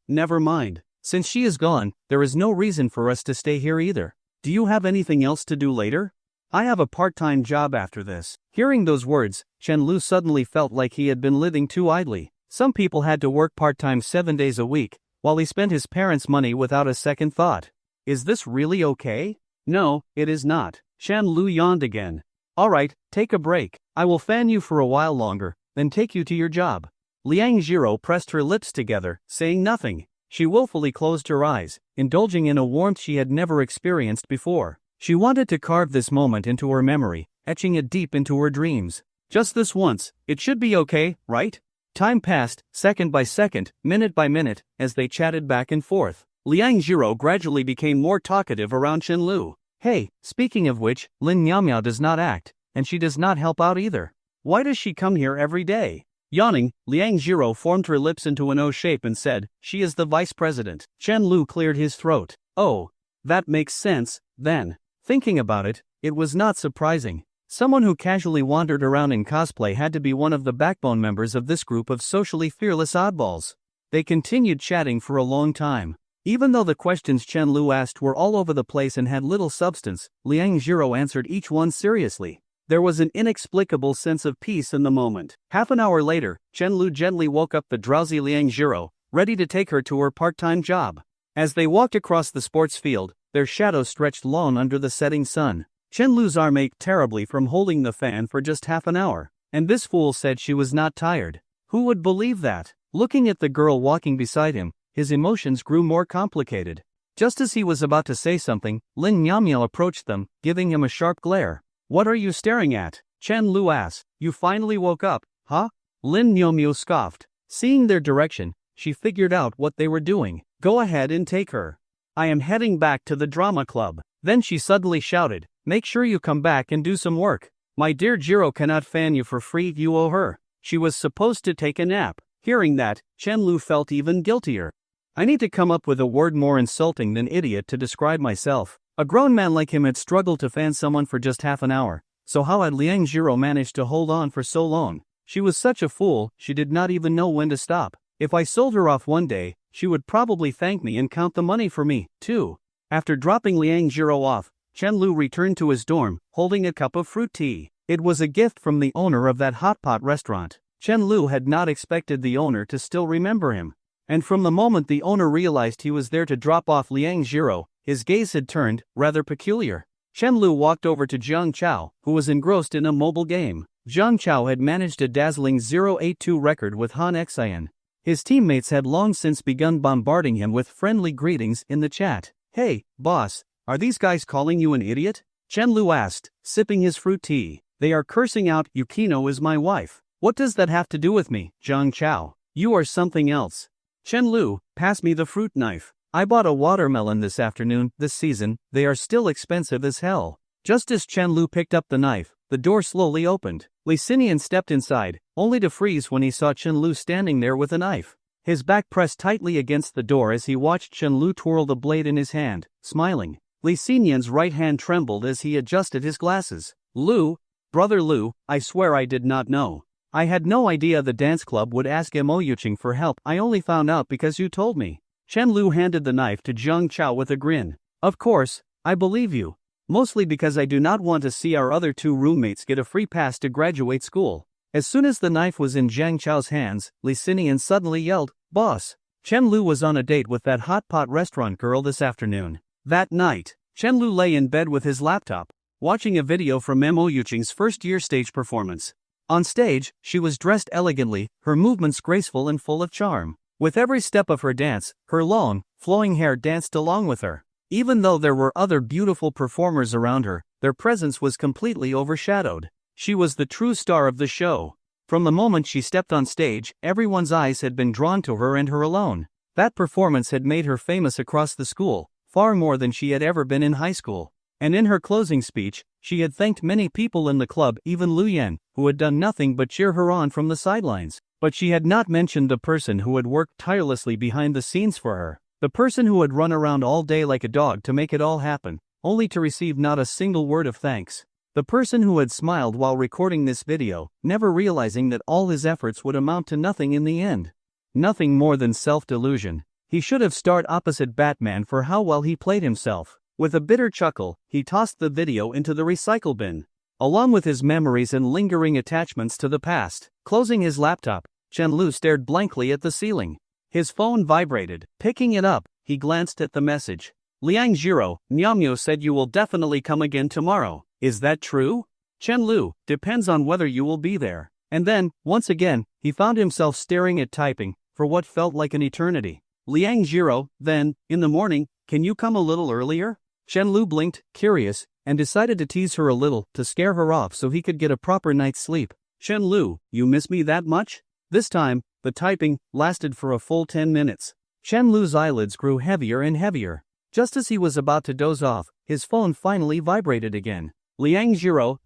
Never mind. Since she is gone, there is no reason for us to stay here either. Do you have anything else to do later? I have a part-time job after this. Hearing those words, Chen Lu suddenly felt like he had been living too idly. Some people had to work part-time 7 days a week, while he spent his parents' money without a second thought. Is this really okay? No, it is not. Chen Lu yawned again. Alright, take a break. I will fan you for a while longer, then take you to your job. Liang Jiro pressed her lips together, saying nothing. She willfully closed her eyes, indulging in a warmth she had never experienced before. She wanted to carve this moment into her memory, etching it deep into her dreams. Just this once, it should be okay, right? Time passed, second by second, minute by minute, as they chatted back and forth. Liang Jiro gradually became more talkative around Chen Lu. Hey, speaking of which, Lin Miaomiao does not act, and she does not help out either. Why does she come here every day? Yawning, Liang Jiro formed her lips into an O shape and said, she is the vice president. Chen Lu cleared his throat. Oh, that makes sense, then. Thinking about it, it was not surprising. Someone who casually wandered around in cosplay had to be one of the backbone members of this group of socially fearless oddballs. They continued chatting for a long time. Even though the questions Chen Lu asked were all over the place and had little substance, Liang Jiro answered each one seriously. There was an inexplicable sense of peace in the moment. Half an hour later, Chen Lu gently woke up the drowsy Liang Jiro, ready to take her to her part-time job. As they walked across the sports field, their shadows stretched long under the setting sun. Chen Lu's arm ached terribly from holding the fan for just half an hour, and this fool said she was not tired. Who would believe that? Looking at the girl walking beside him, his emotions grew more complicated. Just as he was about to say something, Lin Nyamyo approached them, giving him a sharp glare. "What are you staring at?" Chen Lu asked. "You finally woke up, huh?" Lin Nyamyo scoffed. Seeing their direction, she figured out what they were doing. "Go ahead and take her. I am heading back to the drama club." Then she suddenly shouted, "Make sure you come back and do some work. My dear Jiro cannot fan you for free, you owe her. She was supposed to take a nap." Hearing that, Chen Lu felt even guiltier. I need to come up with a word more insulting than idiot to describe myself. A grown man like him had struggled to fan someone for just half an hour, so how had Liang Jiro managed to hold on for so long? She was such a fool, she did not even know when to stop. If I sold her off one day, she would probably thank me and count the money for me, too. After dropping Liang Jiro off, Chen Lu returned to his dorm, holding a cup of fruit tea. It was a gift from the owner of that hot pot restaurant. Chen Lu had not expected the owner to still remember him. And from the moment the owner realized he was there to drop off Liang Jiro, his gaze had turned rather peculiar. Chen Lu walked over to Jiang Chao, who was engrossed in a mobile game. Jiang Chao had managed a dazzling 082 record with Han Xian. His teammates had long since begun bombarding him with friendly greetings in the chat. "Hey, boss, are these guys calling you an idiot?" Chen Lu asked, sipping his fruit tea. "They are cursing out, Yukino is my wife." "What does that have to do with me, Jiang Chao? You are something else." "Chen Lu, pass me the fruit knife. I bought a watermelon this afternoon, this season, they are still expensive as hell." Just as Chen Lu picked up the knife, the door slowly opened. Li Xinian stepped inside, only to freeze when he saw Chen Lu standing there with a knife. His back pressed tightly against the door as he watched Chen Lu twirl the blade in his hand, smiling. Li Xinian's right hand trembled as he adjusted his glasses. "Lu, brother Lu, I swear I did not know. I had no idea the dance club would ask Mo Yuching for help. I only found out because you told me." Chen Lu handed the knife to Jiang Chao with a grin. "Of course, I believe you. Mostly because I do not want to see our other two roommates get a free pass to graduate school." As soon as the knife was in Jiang Chao's hands, Li Xinian suddenly yelled, "Boss! Chen Lu was on a date with that hot pot restaurant girl this afternoon." That night, Chen Lu lay in bed with his laptop, watching a video from Mo Yuching's first-year stage performance. On stage, she was dressed elegantly, her movements graceful and full of charm. With every step of her dance, her long, flowing hair danced along with her. Even though there were other beautiful performers around her, their presence was completely overshadowed. She was the true star of the show. From the moment she stepped on stage, everyone's eyes had been drawn to her and her alone. That performance had made her famous across the school, far more than she had ever been in high school. And in her closing speech, she had thanked many people in the club, even Lu Yan, who had done nothing but cheer her on from the sidelines. But she had not mentioned the person who had worked tirelessly behind the scenes for her. The person who had run around all day like a dog to make it all happen, only to receive not a single word of thanks. The person who had smiled while recording this video, never realizing that all his efforts would amount to nothing in the end. Nothing more than self-delusion. He should have starred opposite Batman for how well he played himself. With a bitter chuckle, he tossed the video into the recycle bin. Along with his memories and lingering attachments to the past. Closing his laptop, Chen Lu stared blankly at the ceiling. His phone vibrated. Picking it up, he glanced at the message. "Liang Jiro, Nyamyo said you will definitely come again tomorrow. Is that true?" "Chen Lu, depends on whether you will be there." And then, once again, he found himself staring at typing, for what felt like an eternity. "Liang Jiro, then, in the morning, can you come a little earlier?" Chen Lu blinked, curious, and decided to tease her a little to scare her off so he could get a proper night's sleep. "Chen Lu, you miss me that much?" This time, the typing lasted for a full 10 minutes. Chen Lu's eyelids grew heavier and heavier. Just as he was about to doze off, his phone finally vibrated again. "Liang Jiro,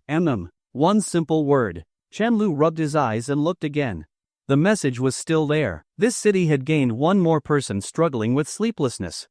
one simple word." Chen Lu rubbed his eyes and looked again. The message was still there. This city had gained one more person struggling with sleeplessness.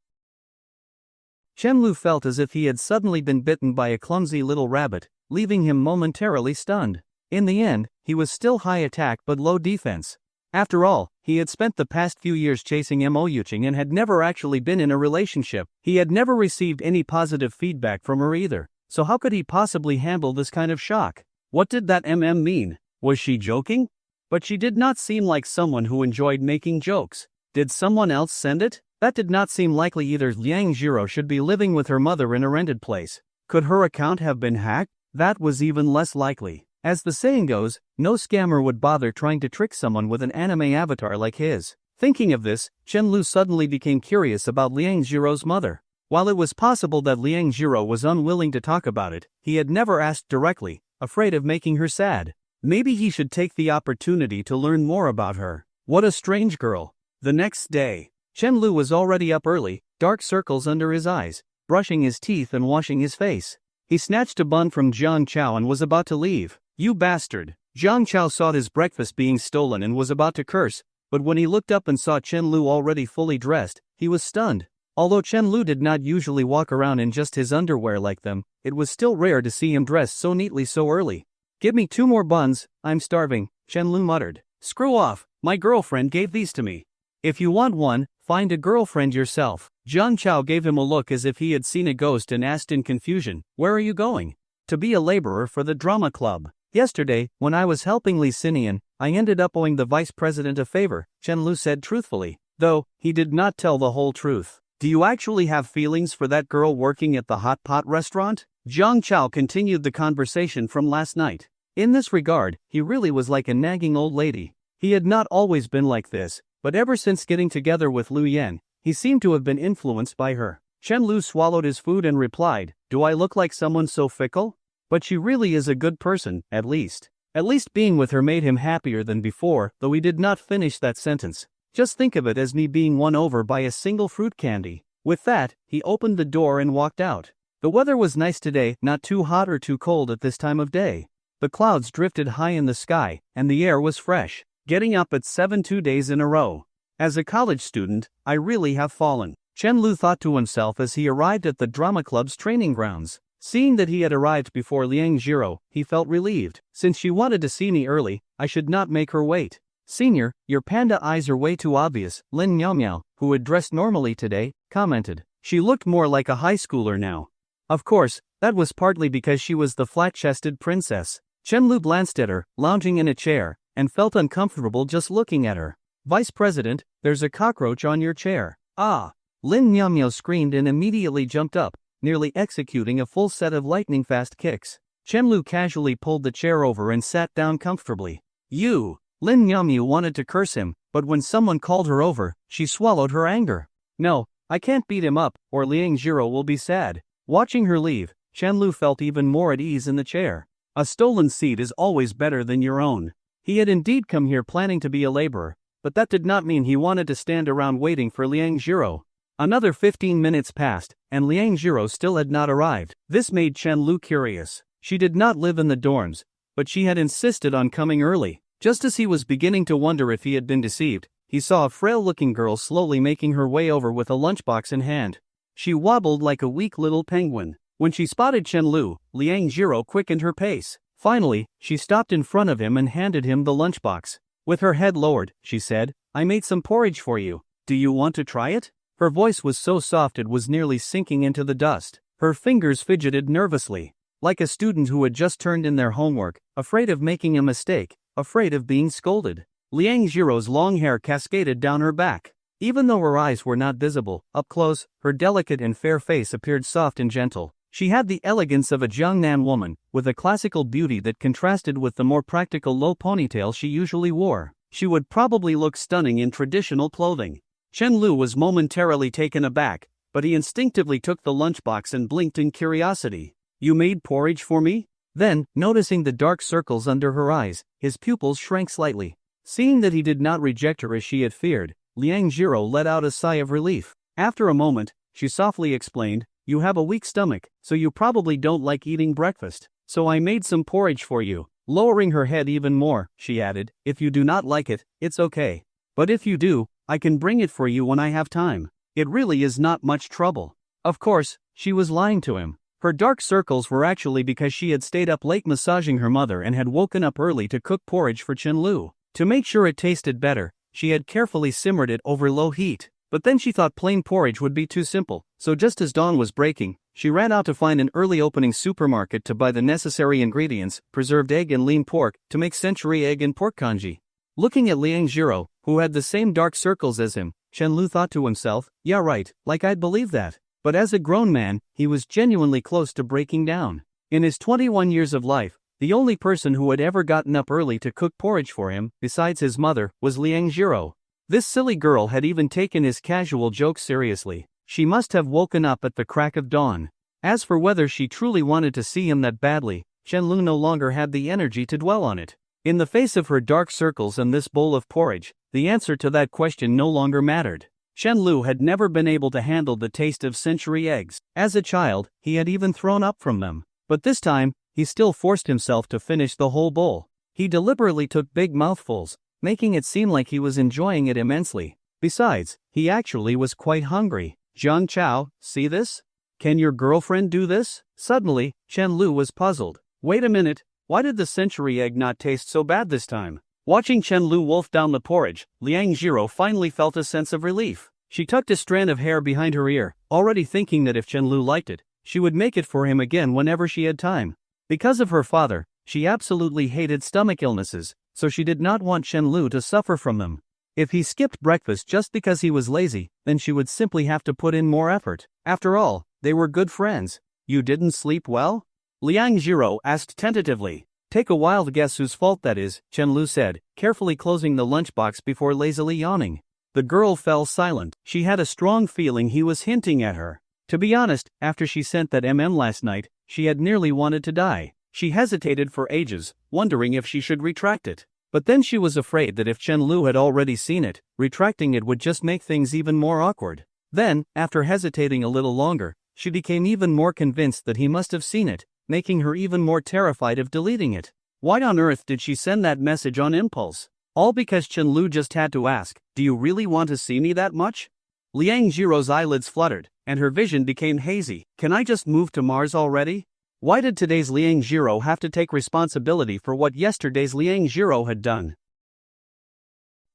Chen Lu felt as if he had suddenly been bitten by a clumsy little rabbit, leaving him momentarily stunned. In the end, he was still high attack but low defense. After all, he had spent the past few years chasing Mo Yuching and had never actually been in a relationship. He had never received any positive feedback from her either, so how could he possibly handle this kind of shock? What did that mean? Was she joking? But she did not seem like someone who enjoyed making jokes. Did someone else send it? That did not seem likely either. Liang Jiro should be living with her mother in a rented place. Could her account have been hacked? That was even less likely. As the saying goes, no scammer would bother trying to trick someone with an anime avatar like his. Thinking of this, Chen Lu suddenly became curious about Liang Jiro's mother. While it was possible that Liang Jiro was unwilling to talk about it, he had never asked directly, afraid of making her sad. Maybe he should take the opportunity to learn more about her. What a strange girl. The next day, Chen Lu was already up early, dark circles under his eyes, brushing his teeth and washing his face. He snatched a bun from Jiang Chao and was about to leave. "You bastard!" Jiang Chao saw his breakfast being stolen and was about to curse, but when he looked up and saw Chen Lu already fully dressed, he was stunned. Although Chen Lu did not usually walk around in just his underwear like them, it was still rare to see him dressed so neatly so early. "Give me 2 more buns, I'm starving," Chen Lu muttered. "Screw off, my girlfriend gave these to me. If you want one, find a girlfriend yourself." Jiang Chao gave him a look as if he had seen a ghost and asked in confusion, "Where are you going?" "To be a laborer for the drama club. Yesterday, when I was helping Li Xinian, I ended up owing the vice president a favor," Chen Lu said truthfully, though he did not tell the whole truth. "Do you actually have feelings for that girl working at the hot pot restaurant?" Jiang Chao continued the conversation from last night. In this regard, he really was like a nagging old lady. He had not always been like this, but ever since getting together with Lu Yan, he seemed to have been influenced by her. Chen Lu swallowed his food and replied, "Do I look like someone so fickle? But she really is a good person, at least. At least being with her made him happier than before," though he did not finish that sentence. "Just think of it as me being won over by a single fruit candy." With that, he opened the door and walked out. The weather was nice today, not too hot or too cold at this time of day. The clouds drifted high in the sky, and the air was fresh. Getting up at 7 2 days in a row. As a college student, I really have fallen, Chen Lu thought to himself as he arrived at the drama club's training grounds. Seeing that he had arrived before Liang Jiro, he felt relieved. "Since she wanted to see me early, I should not make her wait." "Senior, your panda eyes are way too obvious," Lin Miao Miao, who had dressed normally today, commented. She looked more like a high schooler now. Of course, that was partly because she was the flat-chested princess. Chen Lu glanced at her, lounging in a chair, and felt uncomfortable just looking at her. "Vice President, there's a cockroach on your chair." "Ah!" Lin Miao Miao screamed and immediately jumped up, nearly executing a full set of lightning-fast kicks. Chen Lu casually pulled the chair over and sat down comfortably. "You!" Lin Miao Miao wanted to curse him, but when someone called her over, she swallowed her anger. "No, I can't beat him up, or Liang Jiro will be sad." Watching her leave, Chen Lu felt even more at ease in the chair. A stolen seat is always better than your own. He had indeed come here planning to be a laborer, but that did not mean he wanted to stand around waiting for Liang Jiro. Another 15 minutes passed, and Liang Jiro still had not arrived. This made Chen Lu curious. She did not live in the dorms, but she had insisted on coming early. Just as he was beginning to wonder if he had been deceived, he saw a frail-looking girl slowly making her way over with a lunchbox in hand. She wobbled like a weak little penguin. When she spotted Chen Lu, Liang Jiro quickened her pace. Finally, she stopped in front of him and handed him the lunchbox. With her head lowered, she said, "I made some porridge for you. Do you want to try it?" Her voice was so soft it was nearly sinking into the dust. Her fingers fidgeted nervously. Like a student who had just turned in their homework, afraid of making a mistake, afraid of being scolded. Liang Jiro's long hair cascaded down her back. Even though her eyes were not visible, up close, her delicate and fair face appeared soft and gentle. She had the elegance of a Jiangnan woman, with a classical beauty that contrasted with the more practical low ponytail she usually wore. She would probably look stunning in traditional clothing. Chen Lu was momentarily taken aback, but he instinctively took the lunchbox and blinked in curiosity. "You made porridge for me?" Then, noticing the dark circles under her eyes, his pupils shrank slightly. Seeing that he did not reject her as she had feared, Liang Jiro let out a sigh of relief. After a moment, she softly explained, "You have a weak stomach, so you probably don't like eating breakfast. So I made some porridge for you." Lowering her head even more, she added, "If you do not like it, it's okay. But if you do, I can bring it for you when I have time. It really is not much trouble." Of course, she was lying to him. Her dark circles were actually because she had stayed up late massaging her mother and had woken up early to cook porridge for Chen Lu. To make sure it tasted better, she had carefully simmered it over low heat. But then she thought plain porridge would be too simple, so just as dawn was breaking, she ran out to find an early opening supermarket to buy the necessary ingredients, preserved egg and lean pork, to make century egg and pork congee. Looking at Liang Jiro, who had the same dark circles as him, Chen Lu thought to himself, "Yeah right, like I'd believe that." But as a grown man, he was genuinely close to breaking down. In his 21 years of life, the only person who had ever gotten up early to cook porridge for him, besides his mother, was Liang Jiro. This silly girl had even taken his casual jokes seriously. She must have woken up at the crack of dawn. As for whether she truly wanted to see him that badly, Chenlu no longer had the energy to dwell on it. In the face of her dark circles and this bowl of porridge, the answer to that question no longer mattered. Chenlu had never been able to handle the taste of century eggs. As a child, he had even thrown up from them. But this time, he still forced himself to finish the whole bowl. He deliberately took big mouthfuls, making it seem like he was enjoying it immensely. Besides, he actually was quite hungry. Jiang Chao, see this? Can your girlfriend do this? Suddenly, Chenlu was puzzled. Wait a minute, why did the century egg not taste so bad this time? Watching Chenlu wolf down the porridge, Liang Jiro finally felt a sense of relief. She tucked a strand of hair behind her ear, already thinking that if Chenlu liked it, she would make it for him again whenever she had time. Because of her father, she absolutely hated stomach illnesses, so she did not want Chenlu to suffer from them. If he skipped breakfast just because he was lazy, then she would simply have to put in more effort. After all, they were good friends. You didn't sleep well? Liang Jiro asked tentatively. Take a wild guess whose fault that is, Chenlu said, carefully closing the lunchbox before lazily yawning. The girl fell silent. She had a strong feeling he was hinting at her. To be honest, after she sent that last night, she had nearly wanted to die. She hesitated for ages, wondering if she should retract it. But then she was afraid that if Chenlu had already seen it, retracting it would just make things even more awkward. Then, after hesitating a little longer, she became even more convinced that he must have seen it, making her even more terrified of deleting it. Why on earth did she send that message on impulse? All because Chenlu just had to ask, do you really want to see me that much? Liang Jiro's eyelids fluttered, and her vision became hazy. Can I just move to Mars already? Why did today's Liang Jiro have to take responsibility for what yesterday's Liang Jiro had done?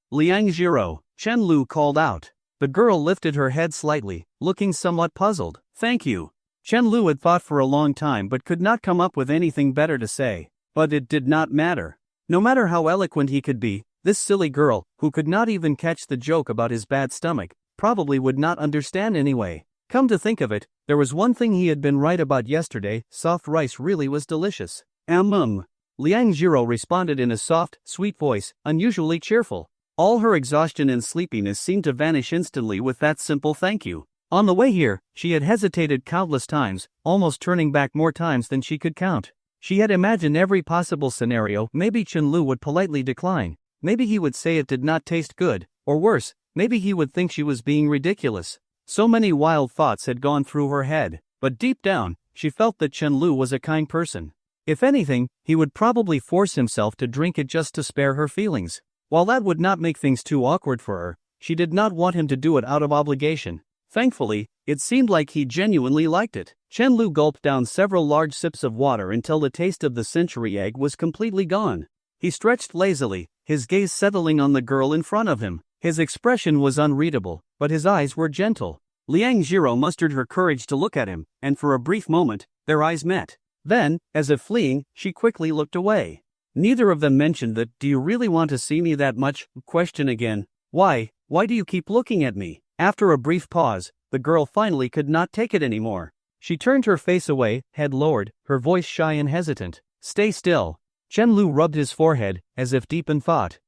Liang Jiro, Chenlu called out. The girl lifted her head slightly, looking somewhat puzzled. Thank you. Chenlu had thought for a long time but could not come up with anything better to say. But it did not matter. No matter how eloquent he could be, this silly girl, who could not even catch the joke about his bad stomach, probably would not understand anyway. Come to think of it, there was one thing he had been right about yesterday: soft rice really was delicious. Liang Jiro responded in a soft, sweet voice, unusually cheerful. All her exhaustion and sleepiness seemed to vanish instantly with that simple thank you. On the way here, she had hesitated countless times, almost turning back more times than she could count. She had imagined every possible scenario. Maybe Chenlu would politely decline. Maybe he would say it did not taste good, or worse, maybe he would think she was being ridiculous. So many wild thoughts had gone through her head, but deep down, she felt that Chenlu was a kind person. If anything, he would probably force himself to drink it just to spare her feelings. While that would not make things too awkward for her, she did not want him to do it out of obligation. Thankfully, it seemed like he genuinely liked it. Chenlu gulped down several large sips of water until the taste of the century egg was completely gone. He stretched lazily, his gaze settling on the girl in front of him. His expression was unreadable, but his eyes were gentle. Liang Jiro mustered her courage to look at him, and for a brief moment, their eyes met. Then, as if fleeing, she quickly looked away. Neither of them mentioned that "do you really want to see me that much?" question again. Why do you keep looking at me? After a brief pause, the girl finally could not take it anymore. She turned her face away, head lowered, her voice shy and hesitant. Stay still. Chenlu rubbed his forehead, as if deep in thought.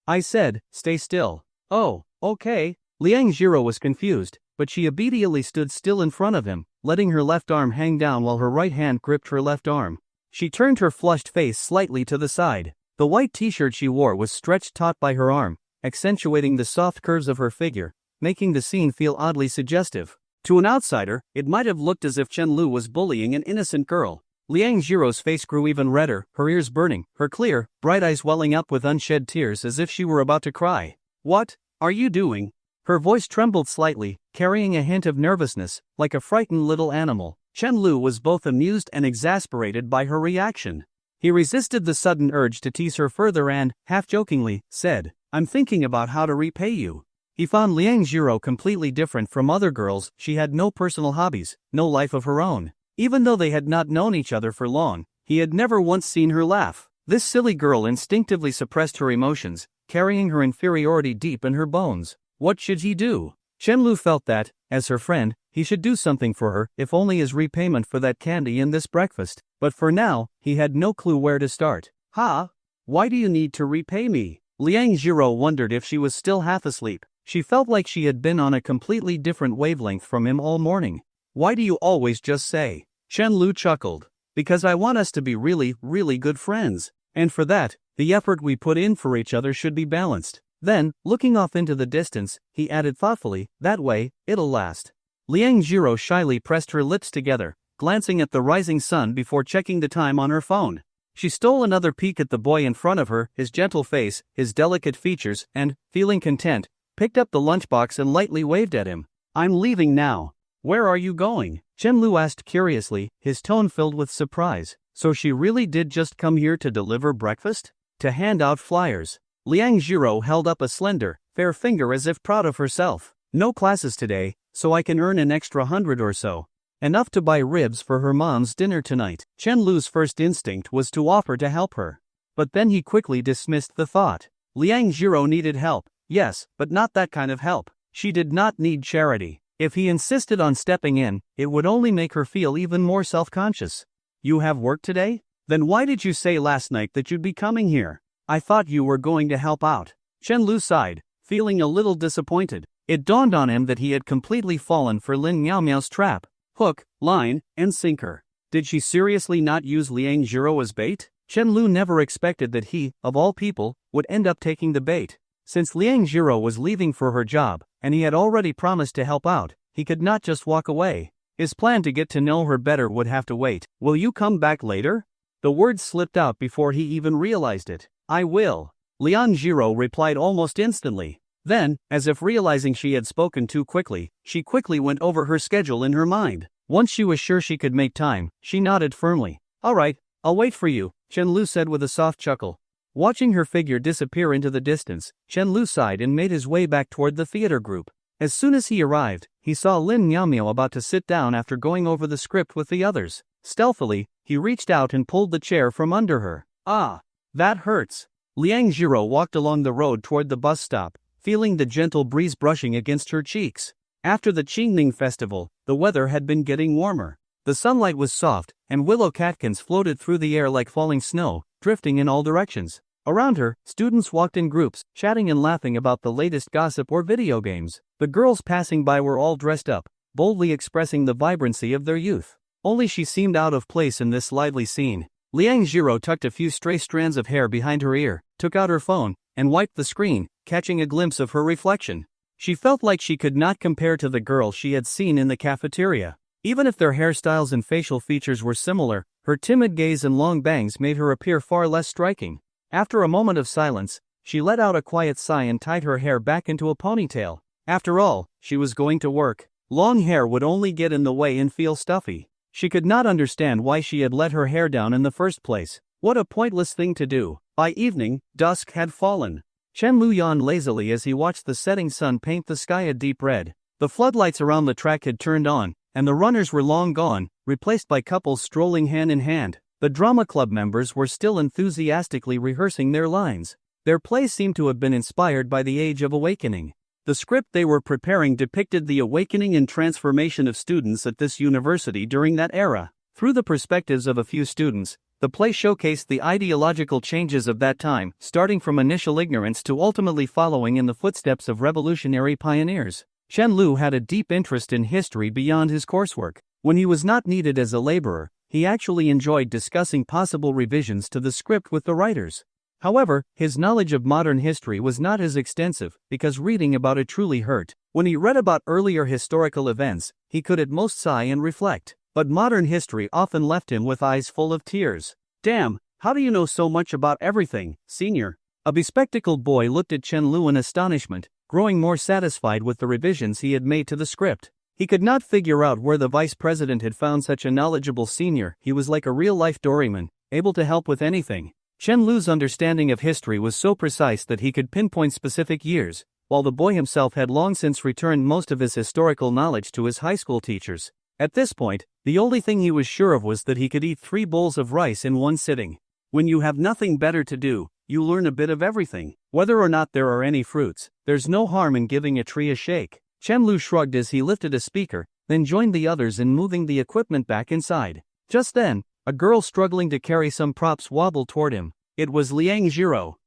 I said, stay still. Oh, okay. Liang Jiro was confused, but she immediately stood still in front of him, letting her left arm hang down while her right hand gripped her left arm. She turned her flushed face slightly to the side. The white t-shirt she wore was stretched taut by her arm, accentuating the soft curves of her figure, making the scene feel oddly suggestive. To an outsider, it might have looked as if Chenlu was bullying an innocent girl. Liang Jiro's face grew even redder, her ears burning, her clear, bright eyes welling up with unshed tears as if she were about to cry. What are you doing? Her voice trembled slightly, carrying a hint of nervousness, like a frightened little animal. Chenlu was both amused and exasperated by her reaction. He resisted the sudden urge to tease her further and, half-jokingly, said, I'm thinking about how to repay you. He found Liang Jiro completely different from other girls. She had no personal hobbies, no life of her own. Even though they had not known each other for long, he had never once seen her laugh. This silly girl instinctively suppressed her emotions, carrying her inferiority deep in her bones. What should he do? Chenlu felt that, as her friend, he should do something for her, if only as repayment for that candy and this breakfast. But for now, he had no clue where to start. Why do you need to repay me? Liang Jiro wondered if she was still half asleep. She felt like she had been on a completely different wavelength from him all morning. "Why do you always just say?" Chen Lu chuckled. "Because I want us to be really, really good friends. And for that, the effort we put in for each other should be balanced." Then, looking off into the distance, he added thoughtfully, "That way, it'll last." Liang Jiro shyly pressed her lips together, glancing at the rising sun before checking the time on her phone. She stole another peek at the boy in front of her, his gentle face, his delicate features, and, feeling content, picked up the lunchbox and lightly waved at him. "I'm leaving now." "Where are you going?" Chen Lu asked curiously, his tone filled with surprise. "So she really did just come here to deliver breakfast? To hand out flyers?" Liang Jiro held up a slender, fair finger as if proud of herself. "No classes today, so I can earn an extra 100 or so. Enough to buy ribs for her mom's dinner tonight." Chen Lu's first instinct was to offer to help her. But then he quickly dismissed the thought. Liang Jiro needed help, yes, but not that kind of help. She did not need charity. If he insisted on stepping in, it would only make her feel even more self-conscious. "You have work today? Then why did you say last night that you'd be coming here? I thought you were going to help out." Chen Lu sighed, feeling a little disappointed. It dawned on him that he had completely fallen for Lin Miaomiao's trap. Hook, line, and sinker. Did she seriously not use Liang Jiro as bait? Chen Lu never expected that he, of all people, would end up taking the bait. Since Liang Jiro was leaving for her job, and he had already promised to help out, he could not just walk away. His plan to get to know her better would have to wait. "Will you come back later?" The words slipped out before he even realized it. "I will." Liang Jiro replied almost instantly. Then, as if realizing she had spoken too quickly, she quickly went over her schedule in her mind. Once she was sure she could make time, she nodded firmly. "All right, I'll wait for you," Chen Lu said with a soft chuckle. Watching her figure disappear into the distance, Chen Lu sighed and made his way back toward the theater group. As soon as he arrived, he saw Lin Miaomiao about to sit down after going over the script with the others. Stealthily, he reached out and pulled the chair from under her. "Ah, that hurts." Liang Jiro walked along the road toward the bus stop, feeling the gentle breeze brushing against her cheeks. After the Qingming festival, the weather had been getting warmer. The sunlight was soft, and willow catkins floated through the air like falling snow, drifting in all directions. Around her, students walked in groups, chatting and laughing about the latest gossip or video games. The girls passing by were all dressed up, boldly expressing the vibrancy of their youth. Only she seemed out of place in this lively scene. Liang Jiro tucked a few stray strands of hair behind her ear, took out her phone, and wiped the screen, catching a glimpse of her reflection. She felt like she could not compare to the girl she had seen in the cafeteria. Even if their hairstyles and facial features were similar, her timid gaze and long bangs made her appear far less striking. After a moment of silence, she let out a quiet sigh and tied her hair back into a ponytail. After all, she was going to work. Long hair would only get in the way and feel stuffy. She could not understand why she had let her hair down in the first place. What a pointless thing to do. By evening, dusk had fallen. Chen Lu yawned lazily as he watched the setting sun paint the sky a deep red. The floodlights around the track had turned on, and the runners were long gone, replaced by couples strolling hand in hand. The drama club members were still enthusiastically rehearsing their lines. Their play seemed to have been inspired by the Age of Awakening. The script they were preparing depicted the awakening and transformation of students at this university during that era. Through the perspectives of a few students, the play showcased the ideological changes of that time, starting from initial ignorance to ultimately following in the footsteps of revolutionary pioneers. Chen Lu had a deep interest in history beyond his coursework. When he was not needed as a laborer, he actually enjoyed discussing possible revisions to the script with the writers. However, his knowledge of modern history was not as extensive, because reading about it truly hurt. When he read about earlier historical events, he could at most sigh and reflect. But modern history often left him with eyes full of tears. "Damn, how do you know so much about everything, senior?" A bespectacled boy looked at Chen Lu in astonishment, growing more satisfied with the revisions he had made to the script. He could not figure out where the vice president had found such a knowledgeable senior. He was like a real-life Doraemon, able to help with anything. Chen Lu's understanding of history was so precise that he could pinpoint specific years, while the boy himself had long since returned most of his historical knowledge to his high school teachers. At this point, the only thing he was sure of was that he could eat 3 bowls of rice in one sitting. When you have nothing better to do, you learn a bit of everything. Whether or not there are any fruits, there's no harm in giving a tree a shake. Chen Lu shrugged as he lifted a speaker, then joined the others in moving the equipment back inside. Just then, a girl struggling to carry some props wobbled toward him. It was Liang Jiro.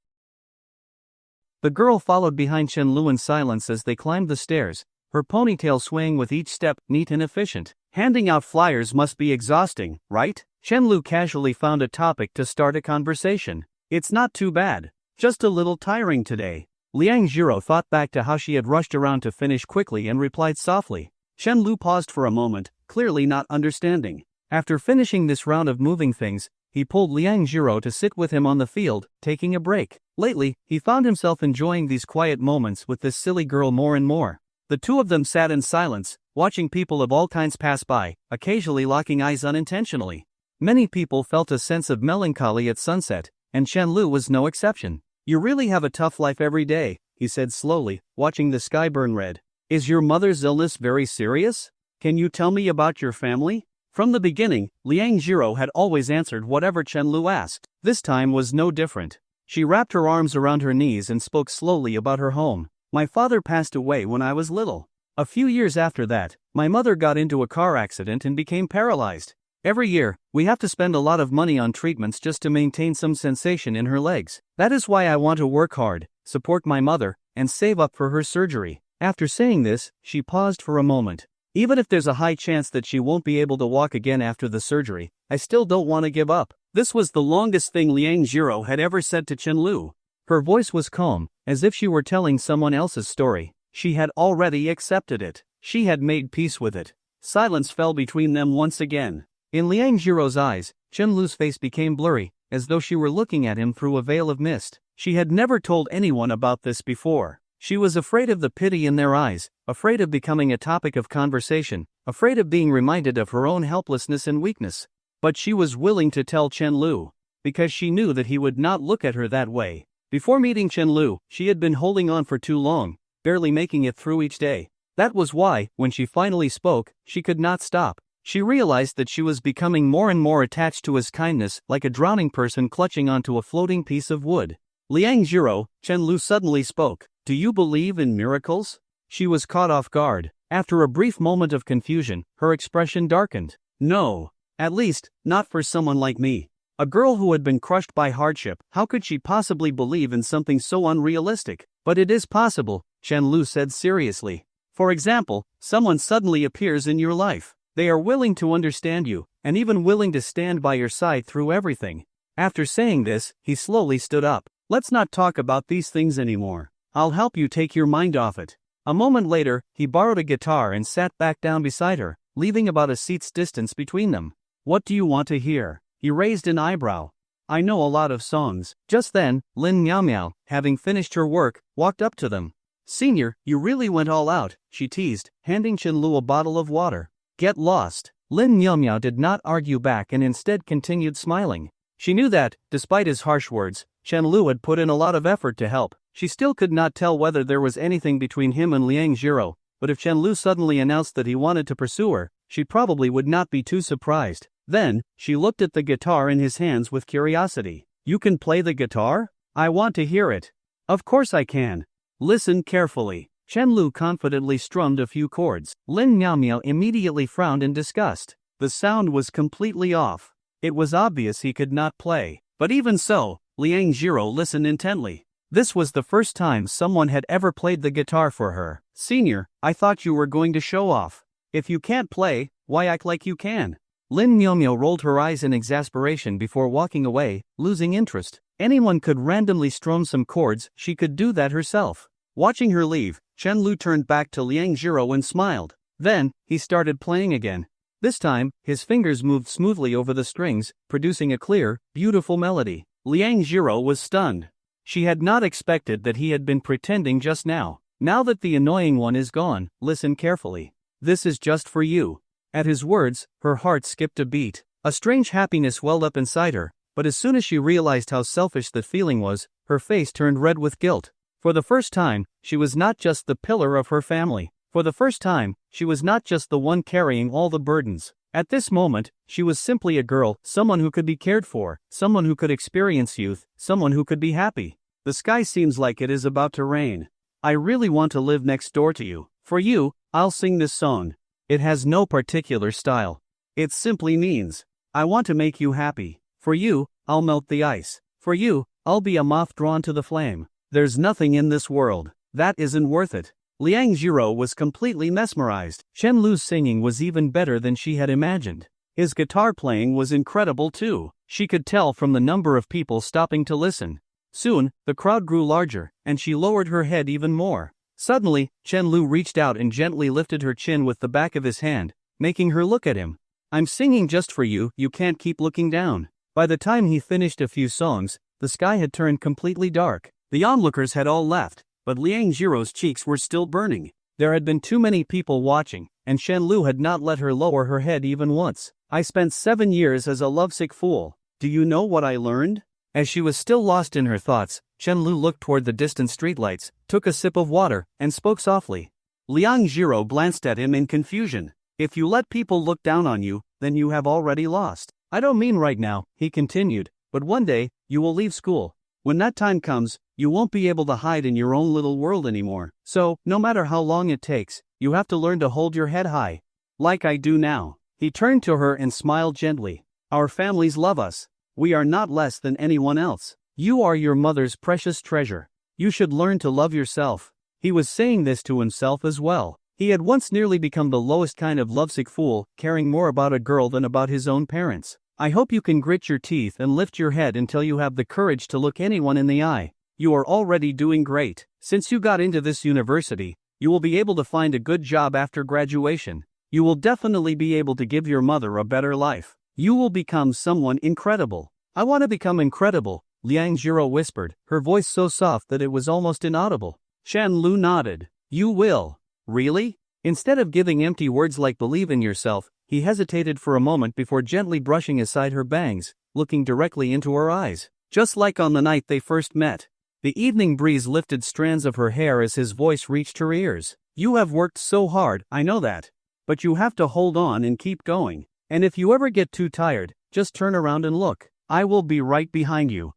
The girl followed behind Chenlu in silence as they climbed the stairs, her ponytail swaying with each step, neat and efficient. Handing out flyers must be exhausting, right? Chenlu casually found a topic to start a conversation. It's not too bad. Just a little tiring today. Liang Jiro thought back to how she had rushed around to finish quickly and replied softly. Chenlu paused for a moment, clearly not understanding. After finishing this round of moving things, he pulled Liang Jiro to sit with him on the field, taking a break. Lately, he found himself enjoying these quiet moments with this silly girl more and more. The two of them sat in silence, watching people of all kinds pass by, occasionally locking eyes unintentionally. Many people felt a sense of melancholy at sunset, and Chenlu was no exception. You really have a tough life every day, he said slowly, watching the sky burn red. Is your mother's illness very serious? Can you tell me about your family? From the beginning, Liang Jiro had always answered whatever Chenlu asked. This time was no different. She wrapped her arms around her knees and spoke slowly about her home. My father passed away when I was little. A few years after that, my mother got into a car accident and became paralyzed. Every year, we have to spend a lot of money on treatments just to maintain some sensation in her legs. That is why I want to work hard, support my mother, and save up for her surgery. After saying this, she paused for a moment. Even if there's a high chance that she won't be able to walk again after the surgery, I still don't want to give up. This was the longest thing Liang Jiro had ever said to Chenlu. Her voice was calm, as if she were telling someone else's story. She had already accepted it. She had made peace with it. Silence fell between them once again. In Liang Jiro's eyes, Chenlu's face became blurry, as though she were looking at him through a veil of mist. She had never told anyone about this before. She was afraid of the pity in their eyes, afraid of becoming a topic of conversation, afraid of being reminded of her own helplessness and weakness. But she was willing to tell Chenlu, because she knew that he would not look at her that way. Before meeting Chenlu, she had been holding on for too long, barely making it through each day. That was why, when she finally spoke, she could not stop. She realized that she was becoming more and more attached to his kindness, like a drowning person clutching onto a floating piece of wood. Liang Jiro, Chenlu suddenly spoke. Do you believe in miracles? She was caught off guard. After a brief moment of confusion, her expression darkened. No. At least, not for someone like me. A girl who had been crushed by hardship, how could she possibly believe in something so unrealistic? But it is possible, Chenlu said seriously. For example, someone suddenly appears in your life. They are willing to understand you, and even willing to stand by your side through everything. After saying this, he slowly stood up. Let's not talk about these things anymore. I'll help you take your mind off it. A moment later, he borrowed a guitar and sat back down beside her, leaving about a seat's distance between them. What do you want to hear? He raised an eyebrow. I know a lot of songs. Just then, Lin Miao Miao, having finished her work, walked up to them. Senior, you really went all out, she teased, handing Chenlu a bottle of water. Get lost. Lin Miao Miao did not argue back and instead continued smiling. She knew that, despite his harsh words, Chenlu had put in a lot of effort to help. She still could not tell whether there was anything between him and Liang Jiro, but if Chenlu suddenly announced that he wanted to pursue her, she probably would not be too surprised. Then, she looked at the guitar in his hands with curiosity. You can play the guitar? I want to hear it. Of course I can. Listen carefully. Chenlu confidently strummed a few chords. Lin Miao Miao immediately frowned in disgust. The sound was completely off. It was obvious he could not play. But even so, Liang Jiro listened intently. This was the first time someone had ever played the guitar for her. Senior, I thought you were going to show off. If you can't play, why act like you can? Lin Miao Miao rolled her eyes in exasperation before walking away, losing interest. Anyone could randomly strum some chords, she could do that herself. Watching her leave, Chenlu turned back to Liang Jiro and smiled. Then, he started playing again. This time, his fingers moved smoothly over the strings, producing a clear, beautiful melody. Liang Jiro was stunned. She had not expected that he had been pretending just now. Now that the annoying one is gone, listen carefully. This is just for you. At his words, her heart skipped a beat. A strange happiness welled up inside her, but as soon as she realized how selfish the feeling was, her face turned red with guilt. For the first time, she was not just the pillar of her family. For the first time, she was not just the one carrying all the burdens. At this moment, she was simply a girl, someone who could be cared for, someone who could experience youth, someone who could be happy. The sky seems like it is about to rain. I really want to live next door to you. For you, I'll sing this song. It has no particular style. It simply means, I want to make you happy. For you, I'll melt the ice. For you, I'll be a moth drawn to the flame. There's nothing in this world that isn't worth it. Liang Jiro was completely mesmerized. Chen Lu's singing was even better than she had imagined. His guitar playing was incredible too. She could tell from the number of people stopping to listen. Soon, the crowd grew larger, and she lowered her head even more. Suddenly, Chen Lu reached out and gently lifted her chin with the back of his hand, making her look at him. I'm singing just for you, you can't keep looking down. By the time he finished a few songs, the sky had turned completely dark. The onlookers had all left, but Liang Jiro's cheeks were still burning. There had been too many people watching, and Chen Lu had not let her lower her head even once. I spent 7 years as a lovesick fool. Do you know what I learned? As she was still lost in her thoughts, Chen Lu looked toward the distant streetlights, took a sip of water, and spoke softly. Liang Jiro glanced at him in confusion. If you let people look down on you, then you have already lost. I don't mean right now, he continued, but one day, you will leave school. When that time comes, you won't be able to hide in your own little world anymore. So, no matter how long it takes, you have to learn to hold your head high. Like I do now. He turned to her and smiled gently. Our families love us. We are not less than anyone else. You are your mother's precious treasure. You should learn to love yourself. He was saying this to himself as well. He had once nearly become the lowest kind of lovesick fool, caring more about a girl than about his own parents. I hope you can grit your teeth and lift your head until you have the courage to look anyone in the eye. You are already doing great. Since you got into this university, you will be able to find a good job after graduation. You will definitely be able to give your mother a better life. You will become someone incredible. I want to become incredible, Liang Jiro whispered, her voice so soft that it was almost inaudible. Chen Lu nodded. You will. Really? Instead of giving empty words like believe in yourself, he hesitated for a moment before gently brushing aside her bangs, looking directly into her eyes. Just like on the night they first met. The evening breeze lifted strands of her hair as his voice reached her ears. You have worked so hard, I know that. But you have to hold on and keep going. And if you ever get too tired, just turn around and look. I will be right behind you.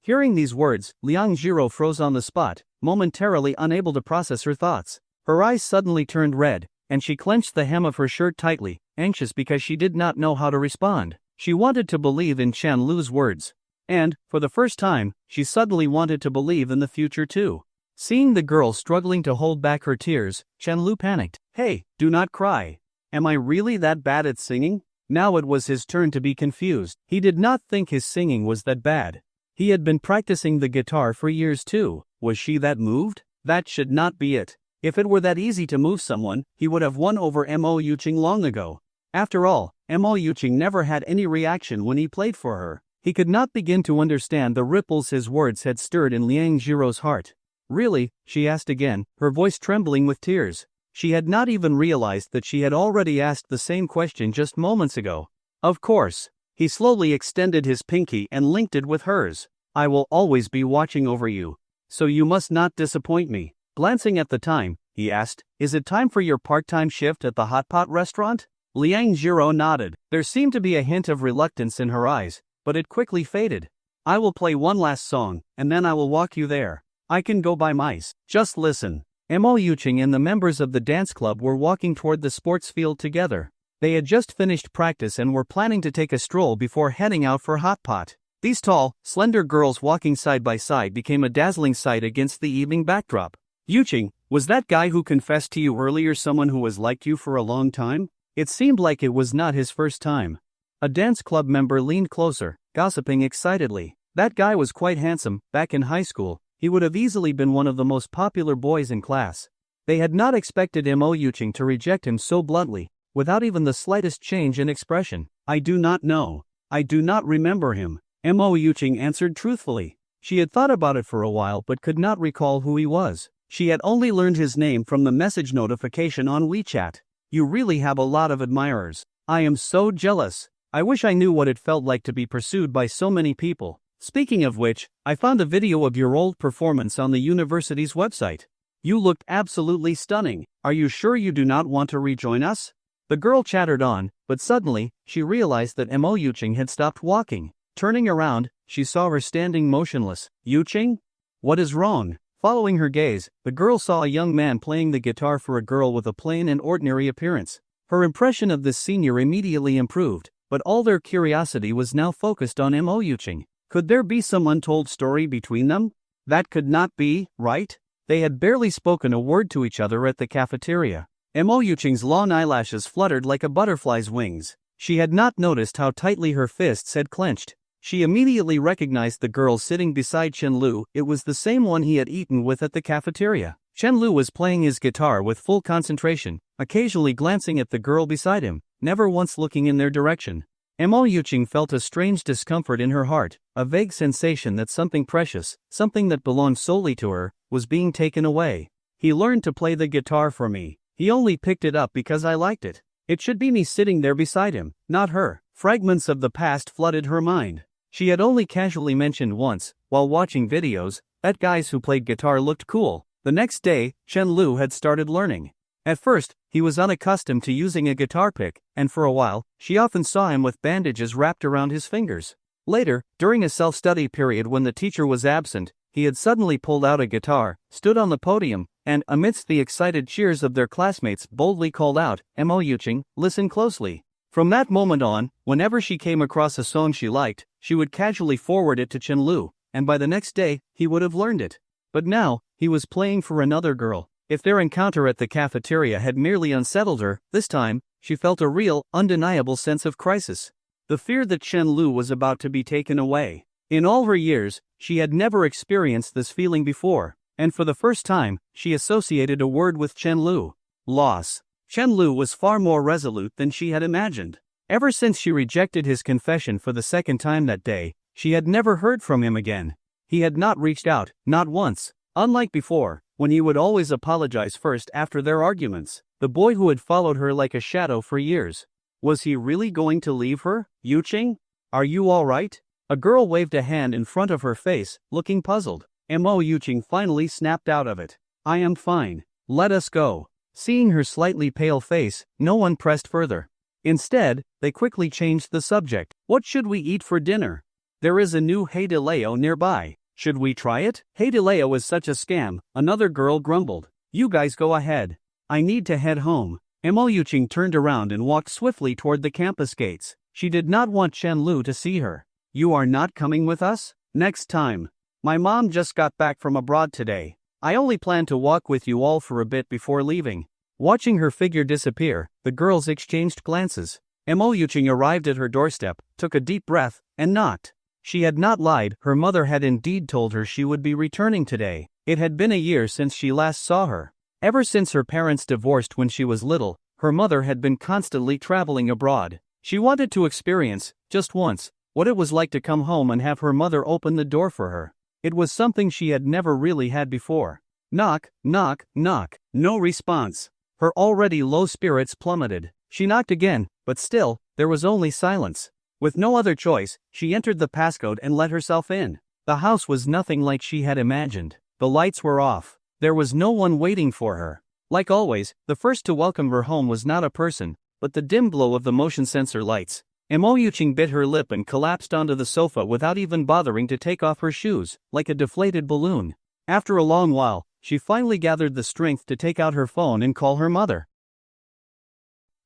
Hearing these words, Liang Jiro froze on the spot, momentarily unable to process her thoughts. Her eyes suddenly turned red, and she clenched the hem of her shirt tightly, anxious because she did not know how to respond. She wanted to believe in Chen Lu's words. And, for the first time, she suddenly wanted to believe in the future too. Seeing the girl struggling to hold back her tears, Chen Lu panicked. Hey, do not cry. Am I really that bad at singing? Now it was his turn to be confused. He did not think his singing was that bad. He had been practicing the guitar for years too. Was she that moved? That should not be it. If it were that easy to move someone, he would have won over Mo Yuqing long ago. After all, Mo Yuqing never had any reaction when he played for her. He could not begin to understand the ripples his words had stirred in Liang Jiro's heart. Really? She asked again, her voice trembling with tears. She had not even realized that she had already asked the same question just moments ago. Of course. He slowly extended his pinky and linked it with hers. I will always be watching over you. So you must not disappoint me. Glancing at the time, he asked, is it time for your part-time shift at the hot pot restaurant? Liang Jiro nodded. There seemed to be a hint of reluctance in her eyes, but it quickly faded. I will play one last song, and then I will walk you there. I can go by mice. Just listen. Mo Yuqing and the members of the dance club were walking toward the sports field together. They had just finished practice and were planning to take a stroll before heading out for hot pot. These tall, slender girls walking side by side became a dazzling sight against the evening backdrop. Yuqing, was that guy who confessed to you earlier someone who has liked you for a long time? It seemed like it was not his first time. A dance club member leaned closer, gossiping excitedly. That guy was quite handsome. Back in high school, he would have easily been one of the most popular boys in class. They had not expected Mo Yuqing to reject him so bluntly, without even the slightest change in expression. I do not know. I do not remember him, Mo Yuqing answered truthfully. She had thought about it for a while but could not recall who he was. She had only learned his name from the message notification on WeChat. You really have a lot of admirers. I am so jealous. I wish I knew what it felt like to be pursued by so many people. Speaking of which, I found a video of your old performance on the university's website. You looked absolutely stunning. Are you sure you do not want to rejoin us? The girl chattered on, but suddenly, she realized that Mo Yuqing had stopped walking. Turning around, she saw her standing motionless. Yuqing? What is wrong? Following her gaze, the girl saw a young man playing the guitar for a girl with a plain and ordinary appearance. Her impression of this senior immediately improved, but all their curiosity was now focused on Mo Yuqing. Could there be some untold story between them? That could not be, right? They had barely spoken a word to each other at the cafeteria. Mo Yuching's long eyelashes fluttered like a butterfly's wings. She had not noticed how tightly her fists had clenched. She immediately recognized the girl sitting beside Chen Lu. It was the same one he had eaten with at the cafeteria. Chen Lu was playing his guitar with full concentration, occasionally glancing at the girl beside him, never once looking in their direction. Mo Yuching felt a strange discomfort in her heart, a vague sensation that something precious, something that belonged solely to her, was being taken away. He learned to play the guitar for me. He only picked it up because I liked it. It should be me sitting there beside him, not her. Fragments of the past flooded her mind. She had only casually mentioned once, while watching videos, that guys who played guitar looked cool. The next day, Chen Lu had started learning. At first, he was unaccustomed to using a guitar pick, and for a while, she often saw him with bandages wrapped around his fingers. Later, during a self-study period when the teacher was absent, he had suddenly pulled out a guitar, stood on the podium, and, amidst the excited cheers of their classmates, boldly called out, "Mo Yuching, listen closely." From that moment on, whenever she came across a song she liked, she would casually forward it to Chen Lu, and by the next day, he would have learned it. But now, he was playing for another girl. If their encounter at the cafeteria had merely unsettled her, this time, she felt a real, undeniable sense of crisis. The fear that Chen Lu was about to be taken away. In all her years, she had never experienced this feeling before, and for the first time, she associated a word with Chen Lu: loss. Chen Lu was far more resolute than she had imagined. Ever since she rejected his confession for the second time that day, she had never heard from him again. He had not reached out, not once. Unlike before, when he would always apologize first after their arguments, the boy who had followed her like a shadow for years. Was he really going to leave her? "Yuching? Are you all right?" A girl waved a hand in front of her face, looking puzzled. Mo Yuching finally snapped out of it. "I am fine. Let us go." Seeing her slightly pale face, no one pressed further. Instead, they quickly changed the subject. "What should we eat for dinner? There is a new Hay de Leo nearby. Should we try it?" "Hay de Leo is such a scam," another girl grumbled. "You guys go ahead. I need to head home." Mo Yuching turned around and walked swiftly toward the campus gates. She did not want Chen Lu to see her. "You are not coming with us?" "Next time. My mom just got back from abroad today. I only plan to walk with you all for a bit before leaving." Watching her figure disappear, the girls exchanged glances. Mo Yuching arrived at her doorstep, took a deep breath, and knocked. She had not lied, her mother had indeed told her she would be returning today. It had been a year since she last saw her. Ever since her parents divorced when she was little, her mother had been constantly traveling abroad. She wanted to experience, just once, what it was like to come home and have her mother open the door for her. It was something she had never really had before. Knock, knock, knock. No response. Her already low spirits plummeted. She knocked again, but still, there was only silence. With no other choice, she entered the passcode and let herself in. The house was nothing like she had imagined. The lights were off. There was no one waiting for her. Like always, the first to welcome her home was not a person, but the dim glow of the motion sensor lights. Mo Yuching bit her lip and collapsed onto the sofa without even bothering to take off her shoes, like a deflated balloon. After a long while, she finally gathered the strength to take out her phone and call her mother.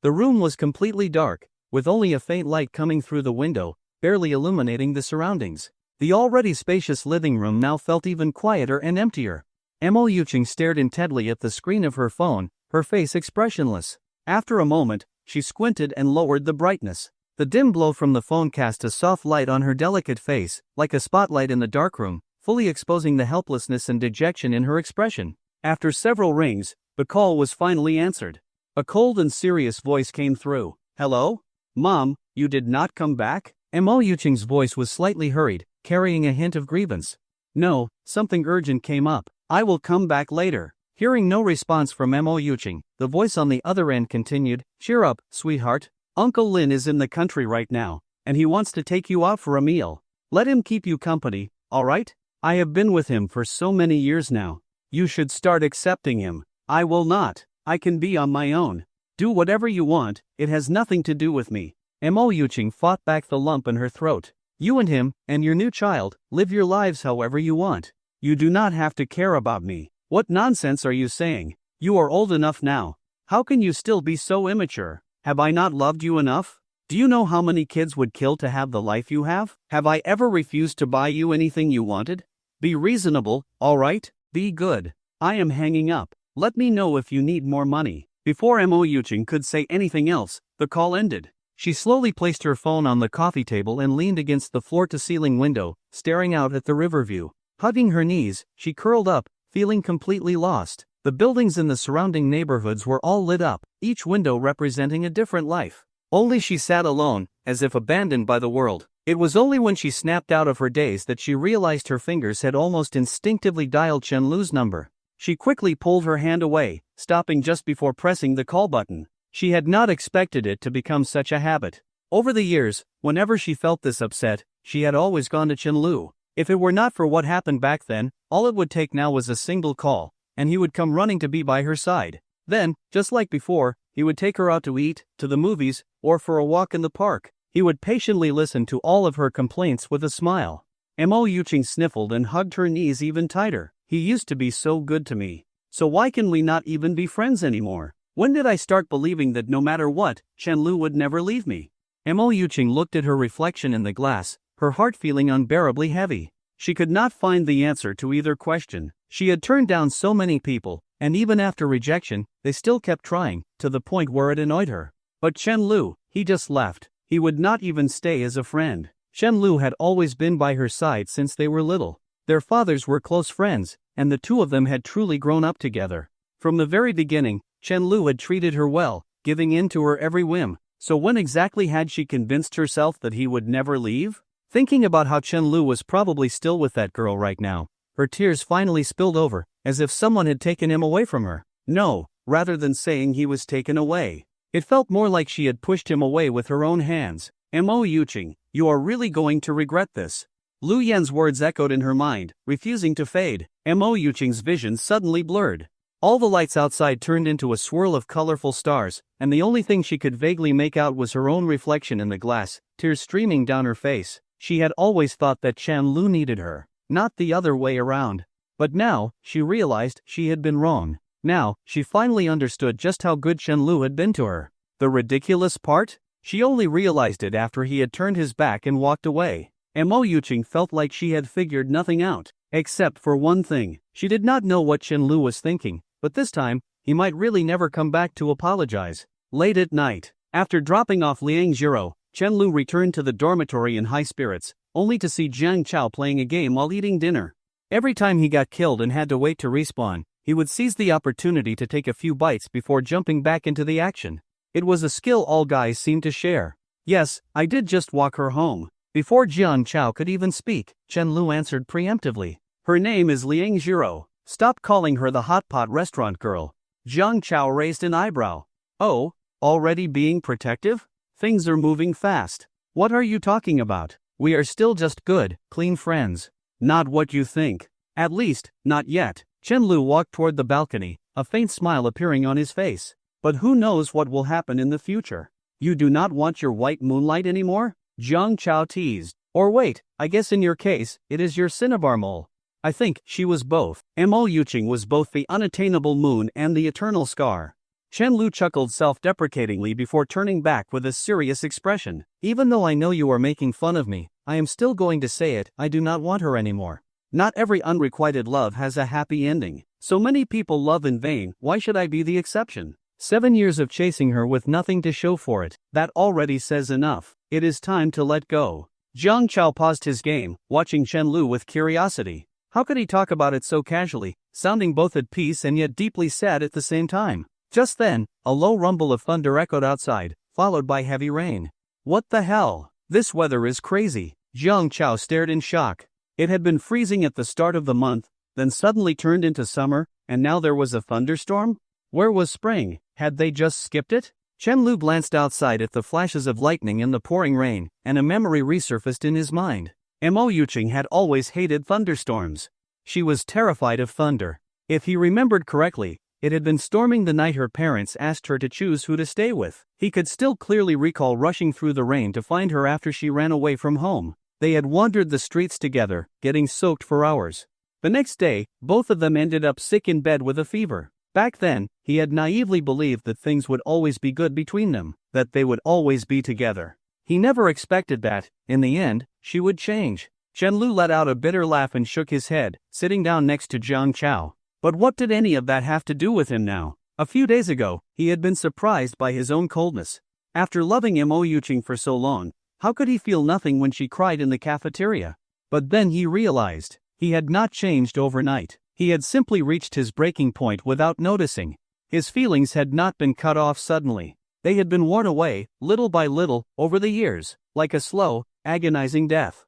The room was completely dark, with only a faint light coming through the window, barely illuminating the surroundings. The already spacious living room now felt even quieter and emptier. Mo Yuching stared intently at the screen of her phone, her face expressionless. After a moment, she squinted and lowered the brightness. The dim glow from the phone cast a soft light on her delicate face, like a spotlight in the darkroom, fully exposing the helplessness and dejection in her expression. After several rings, the call was finally answered. A cold and serious voice came through. "Hello? Mom, you did not come back?" Mo Yuching's voice was slightly hurried, carrying a hint of grievance. "No, something urgent came up. I will come back later." Hearing no response from Mo Yuching, the voice on the other end continued, "Cheer up, sweetheart. Uncle Lin is in the country right now, and he wants to take you out for a meal. Let him keep you company, alright? I have been with him for so many years now. You should start accepting him." "I will not. I can be on my own. Do whatever you want, it has nothing to do with me." Mo Yuching fought back the lump in her throat. "You and him, and your new child, live your lives however you want. You do not have to care about me." "What nonsense are you saying? You are old enough now. How can you still be so immature? Have I not loved you enough? Do you know how many kids would kill to have the life you have? Have I ever refused to buy you anything you wanted? Be reasonable, alright? Be good. I am hanging up. Let me know if you need more money. Before Mo Yuching could say anything else, the call ended. She slowly placed her phone on the coffee table and leaned against the floor-to-ceiling window, staring out at the river view. Hugging her knees, she curled up, feeling completely lost. The buildings in the surrounding neighborhoods were all lit up, each window representing a different life. Only she sat alone, as if abandoned by the world. It was only when she snapped out of her daze that she realized her fingers had almost instinctively dialed Chenlu's number. She quickly pulled her hand away, stopping just before pressing the call button. She had not expected it to become such a habit. Over the years, whenever she felt this upset, she had always gone to Chenlu. If it were not for what happened back then, all it would take now was a single call, and he would come running to be by her side. Then, just like before, he would take her out to eat, to the movies, or for a walk in the park. He would patiently listen to all of her complaints with a smile. Mo Yuching sniffled and hugged her knees even tighter. He used to be so good to me. So why can we not even be friends anymore? When did I start believing that no matter what, Chenlu would never leave me? Mo Yuching looked at her reflection in the glass, her heart feeling unbearably heavy. She could not find the answer to either question. She had turned down so many people, and even after rejection, they still kept trying, to the point where it annoyed her. But Chenlu, he just left. He would not even stay as a friend. Chenlu had always been by her side since they were little. Their fathers were close friends, and the two of them had truly grown up together. From the very beginning, Chenlu had treated her well, giving in to her every whim. So when exactly had she convinced herself that he would never leave? Thinking about how Chenlu was probably still with that girl right now, her tears finally spilled over, as if someone had taken him away from her. No, rather than saying he was taken away. It felt more like she had pushed him away with her own hands. Mo Yuching, you are really going to regret this. Lu Yan's words echoed in her mind, refusing to fade. Mo Yuching's vision suddenly blurred. All the lights outside turned into a swirl of colorful stars, and the only thing she could vaguely make out was her own reflection in the glass, tears streaming down her face. She had always thought that Chenlu needed her, not the other way around. But now, she realized she had been wrong. Now, she finally understood just how good Chenlu had been to her. The ridiculous part? She only realized it after he had turned his back and walked away. Mo Yuching felt like she had figured nothing out, except for one thing. She did not know what Chenlu was thinking, but this time, he might really never come back to apologize. Late at night, after dropping off Liang Zhiro, Chenlu returned to the dormitory in high spirits, only to see Jiang Chao playing a game while eating dinner. Every time he got killed and had to wait to respawn, he would seize the opportunity to take a few bites before jumping back into the action. It was a skill all guys seemed to share. Yes, I did just walk her home. Before Jiang Chao could even speak, Chenlu answered preemptively. Her name is Liang Zhiro. Stop calling her the hot pot restaurant girl. Jiang Chao raised an eyebrow. Oh, already being protective? Things are moving fast. What are you talking about? We are still just good, clean friends. Not what you think. At least, not yet. Chenlu walked toward the balcony, a faint smile appearing on his face. But who knows what will happen in the future? You do not want your white moonlight anymore? Jiang Chao teased. Or wait, I guess in your case, it is your cinnabar mole. I think she was both. Mo Yuching was both the unattainable moon and the eternal scar. Chenlu chuckled self-deprecatingly before turning back with a serious expression. Even though I know you are making fun of me, I am still going to say it, I do not want her anymore. Not every unrequited love has a happy ending. So many people love in vain, why should I be the exception? 7 years of chasing her with nothing to show for it, that already says enough. It is time to let go. Jiang Chao paused his game, watching Chenlu with curiosity. How could he talk about it so casually, sounding both at peace and yet deeply sad at the same time? Just then, a low rumble of thunder echoed outside, followed by heavy rain. What the hell? This weather is crazy. Jiang Chao stared in shock. It had been freezing at the start of the month, then suddenly turned into summer, and now there was a thunderstorm? Where was spring? Had they just skipped it? Chenlu glanced outside at the flashes of lightning and the pouring rain, and a memory resurfaced in his mind. Mo Yuching had always hated thunderstorms. She was terrified of thunder. If he remembered correctly, it had been storming the night her parents asked her to choose who to stay with. He could still clearly recall rushing through the rain to find her after she ran away from home. They had wandered the streets together, getting soaked for hours. The next day, both of them ended up sick in bed with a fever. Back then, he had naively believed that things would always be good between them, that they would always be together. He never expected that, in the end, she would change. Chen-lu let out a bitter laugh and shook his head, sitting down next to Jiang Chao. But what did any of that have to do with him now? A few days ago, he had been surprised by his own coldness. After loving Mo Yuqing for so long, how could he feel nothing when she cried in the cafeteria? But then he realized, he had not changed overnight. He had simply reached his breaking point without noticing. His feelings had not been cut off suddenly. They had been worn away, little by little, over the years, like a slow, agonizing death.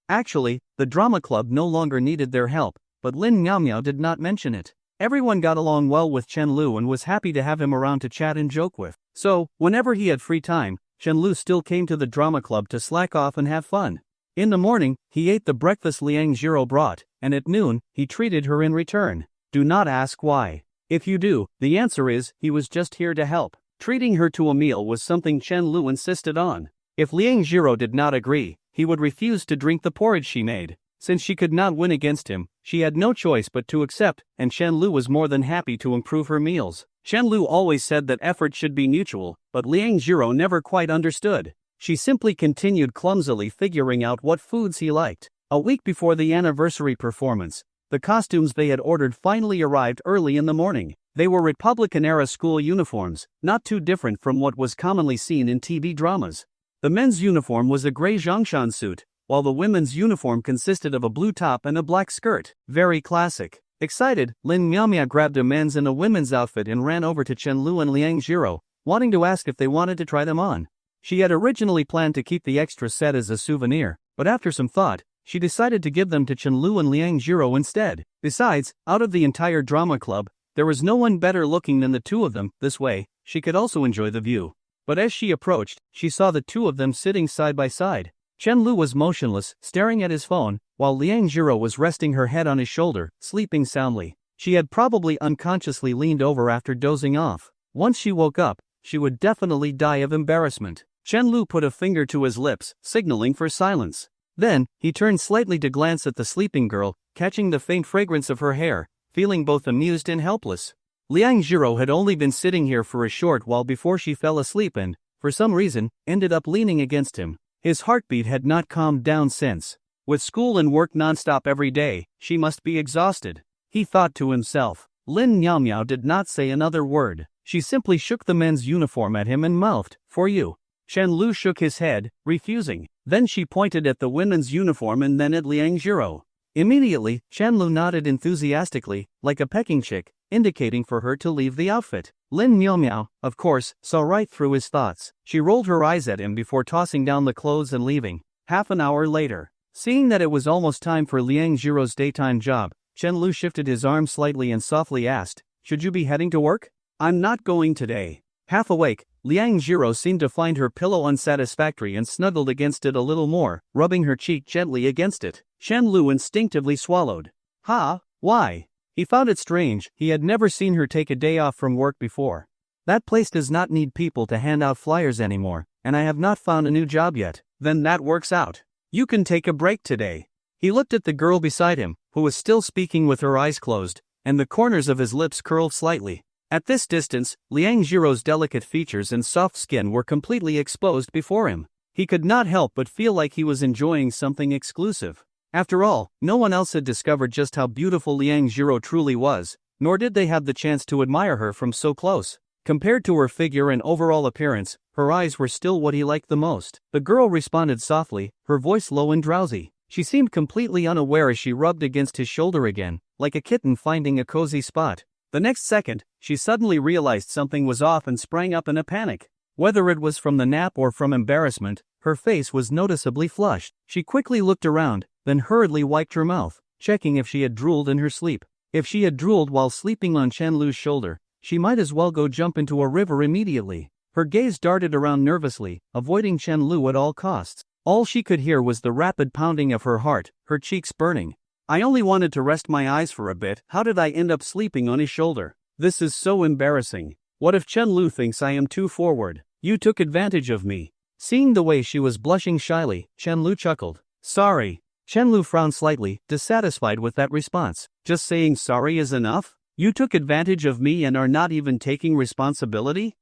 Actually, the drama club no longer needed their help, but Lin Miaomiao did not mention it. Everyone got along well with Chen-lu and was happy to have him around to chat and joke with. So, whenever he had free time, Chen-lu still came to the drama club to slack off and have fun. In the morning, he ate the breakfast Liang Jiro brought, and at noon, he treated her in return. Do not ask why. If you do, the answer is, he was just here to help. Treating her to a meal was something Chen-lu insisted on. If Liang Jiro did not agree, he would refuse to drink the porridge she made. Since she could not win against him, she had no choice but to accept, and Chen-lu was more than happy to improve her meals. Chen-lu always said that effort should be mutual, but Liang Jiro never quite understood. She simply continued clumsily figuring out what foods he liked. A week before the anniversary performance, the costumes they had ordered finally arrived early in the morning. They were Republican-era school uniforms, not too different from what was commonly seen in TV dramas. The men's uniform was a gray Zhongshan suit, while the women's uniform consisted of a blue top and a black skirt. Very classic. Excited, Lin Miaomia grabbed a men's and a women's outfit and ran over to Chen-lu and Liang Jiro, wanting to ask if they wanted to try them on. She had originally planned to keep the extra set as a souvenir, but after some thought, she decided to give them to Chen-lu and Liang Jiro instead. Besides, out of the entire drama club, there was no one better looking than the two of them. This way, she could also enjoy the view. But as she approached, she saw the two of them sitting side by side. Chen-lu was motionless, staring at his phone, while Liang Jiro was resting her head on his shoulder, sleeping soundly. She had probably unconsciously leaned over after dozing off. Once she woke up, she would definitely die of embarrassment. Chen-lu put a finger to his lips, signaling for silence. Then, he turned slightly to glance at the sleeping girl, catching the faint fragrance of her hair, feeling both amused and helpless. Liang Jiro had only been sitting here for a short while before she fell asleep and, for some reason, ended up leaning against him. His heartbeat had not calmed down since. With school and work nonstop every day, she must be exhausted. He thought to himself. Lin Miaomiao did not say another word. She simply shook the men's uniform at him and mouthed, "For you." Chen-lu shook his head, refusing. Then she pointed at the women's uniform and then at Liang Jiro. Immediately, Chen-lu nodded enthusiastically, like a pecking chick, indicating for her to leave the outfit. Lin Miaomiao, of course, saw right through his thoughts. She rolled her eyes at him before tossing down the clothes and leaving. Half an hour later, seeing that it was almost time for Liang Jiro's daytime job, Chen-lu shifted his arm slightly and softly asked, "Should you be heading to work?" "I'm not going today." Half awake, Liang Jiro seemed to find her pillow unsatisfactory and snuggled against it a little more, rubbing her cheek gently against it. Chen-lu instinctively swallowed. Why? He found it strange, he had never seen her take a day off from work before. "That place does not need people to hand out flyers anymore, and I have not found a new job yet." "Then that works out. You can take a break today." He looked at the girl beside him, who was still speaking with her eyes closed, and the corners of his lips curled slightly. At this distance, Liang Jiro's delicate features and soft skin were completely exposed before him. He could not help but feel like he was enjoying something exclusive. After all, no one else had discovered just how beautiful Liang Jiro truly was, nor did they have the chance to admire her from so close. Compared to her figure and overall appearance, her eyes were still what he liked the most. The girl responded softly, her voice low and drowsy. She seemed completely unaware as she rubbed against his shoulder again, like a kitten finding a cozy spot. The next second, she suddenly realized something was off and sprang up in a panic. Whether it was from the nap or from embarrassment, her face was noticeably flushed. She quickly looked around, then hurriedly wiped her mouth, checking if she had drooled in her sleep. If she had drooled while sleeping on Chen-lu's shoulder, she might as well go jump into a river immediately. Her gaze darted around nervously, avoiding Chen-lu at all costs. All she could hear was the rapid pounding of her heart, her cheeks burning. "I only wanted to rest my eyes for a bit. How did I end up sleeping on his shoulder? This is so embarrassing. What if Chen-lu thinks I am too forward? You took advantage of me." Seeing the way she was blushing shyly, Chen-lu chuckled. "Sorry." Chen-lu frowned slightly, dissatisfied with that response. "Just saying sorry is enough? You took advantage of me and are not even taking responsibility?"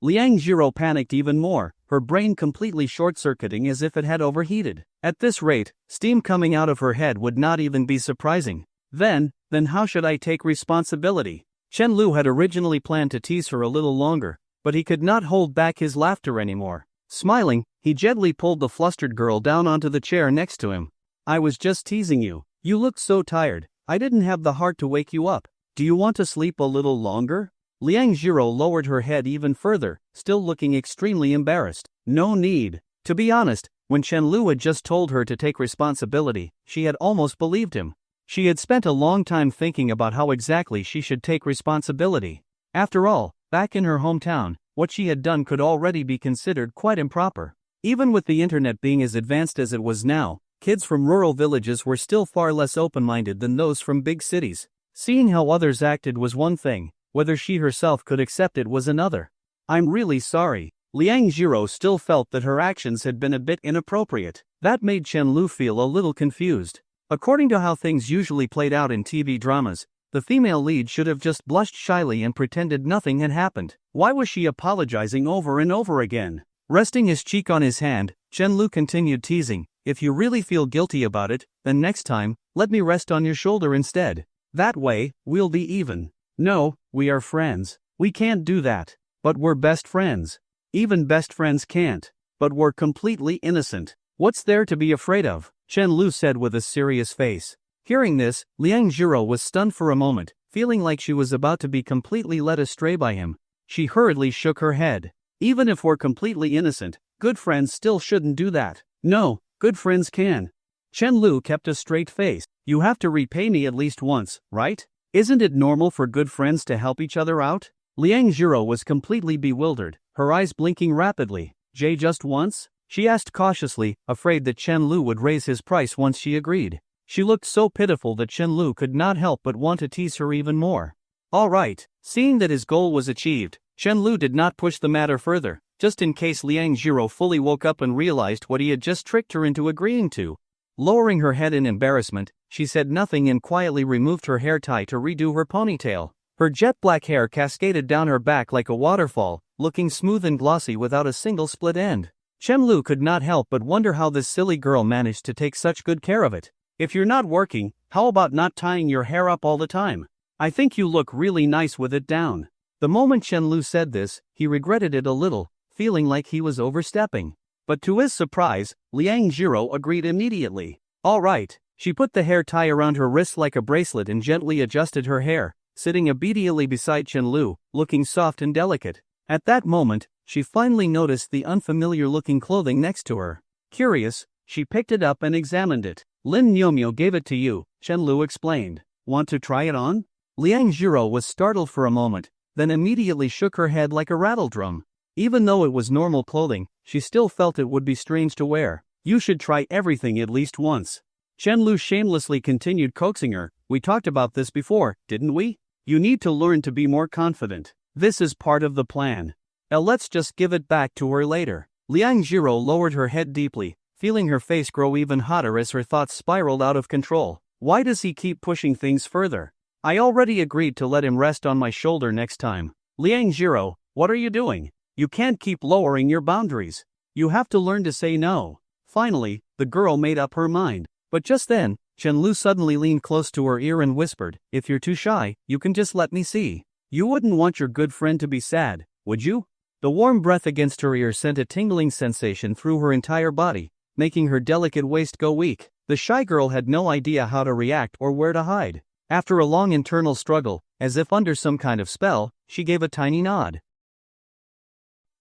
Liang Jiro panicked even more, her brain completely short-circuiting as if it had overheated. At this rate, steam coming out of her head would not even be surprising. Then how should I take responsibility? Chen Lu had originally planned to tease her a little longer, but he could not hold back his laughter anymore. Smiling, he gently pulled the flustered girl down onto the chair next to him. I was just teasing you. You looked so tired. I didn't have the heart to wake you up. Do you want to sleep a little longer? Liang Zhiro lowered her head even further, still looking extremely embarrassed. No need. To be honest, when Chen Lu had just told her to take responsibility, she had almost believed him. She had spent a long time thinking about how exactly she should take responsibility. After all, back in her hometown, what she had done could already be considered quite improper. Even with the internet being as advanced as it was now, kids from rural villages were still far less open-minded than those from big cities. Seeing how others acted was one thing, whether she herself could accept it was another. I'm really sorry. Liang Zhiro still felt that her actions had been a bit inappropriate. That made Chen Lu feel a little confused. According to how things usually played out in TV dramas, the female lead should have just blushed shyly and pretended nothing had happened. Why was she apologizing over and over again? Resting his cheek on his hand, Chen Lu continued teasing, if you really feel guilty about it, then next time, let me rest on your shoulder instead. That way, we'll be even. No, we are friends. We can't do that. But we're best friends. Even best friends can't. But we're completely innocent. What's there to be afraid of? Chen Lu said with a serious face. Hearing this, Liang Zhiro was stunned for a moment, feeling like she was about to be completely led astray by him. She hurriedly shook her head. Even if we're completely innocent, good friends still shouldn't do that. No, good friends can. Chen Lu kept a straight face. You have to repay me at least once, right? Isn't it normal for good friends to help each other out? Liang Zhiro was completely bewildered, her eyes blinking rapidly. Just once? She asked cautiously, afraid that Chen Lu would raise his price once she agreed. She looked so pitiful that Chen Lu could not help but want to tease her even more. All right. Seeing that his goal was achieved, Chen Lu did not push the matter further, just in case Liang Zhiro fully woke up and realized what he had just tricked her into agreeing to. Lowering her head in embarrassment, she said nothing and quietly removed her hair tie to redo her ponytail. Her jet black hair cascaded down her back like a waterfall, looking smooth and glossy without a single split end. Chen Lu could not help but wonder how this silly girl managed to take such good care of it. If you're not working, how about not tying your hair up all the time? I think you look really nice with it down. The moment Chen Lu said this, he regretted it a little, feeling like he was overstepping. But to his surprise, Liang Zhiro agreed immediately. All right. She put the hair tie around her wrist like a bracelet and gently adjusted her hair, sitting obediently beside Chen Lu, looking soft and delicate. At that moment, she finally noticed the unfamiliar-looking clothing next to her. Curious, she picked it up and examined it. Lin Niumyo gave it to you, Chen Lu explained. Want to try it on? Liang Zhiro was startled for a moment, then immediately shook her head like a rattledrum. Even though it was normal clothing, she still felt it would be strange to wear. You should try everything at least once. Chen Lu shamelessly continued coaxing her. We talked about this before, didn't we? You need to learn to be more confident. This is part of the plan. Let's just give it back to her later. Liang Zhiro lowered her head deeply, feeling her face grow even hotter as her thoughts spiraled out of control. Why does he keep pushing things further? I already agreed to let him rest on my shoulder next time. Liang Zhiro, what are you doing? You can't keep lowering your boundaries. You have to learn to say no. Finally, the girl made up her mind. But just then, Chen Lu suddenly leaned close to her ear and whispered, if you're too shy, you can just let me see. You wouldn't want your good friend to be sad, would you? The warm breath against her ear sent a tingling sensation through her entire body, making her delicate waist go weak. The shy girl had no idea how to react or where to hide. After a long internal struggle, as if under some kind of spell, she gave a tiny nod.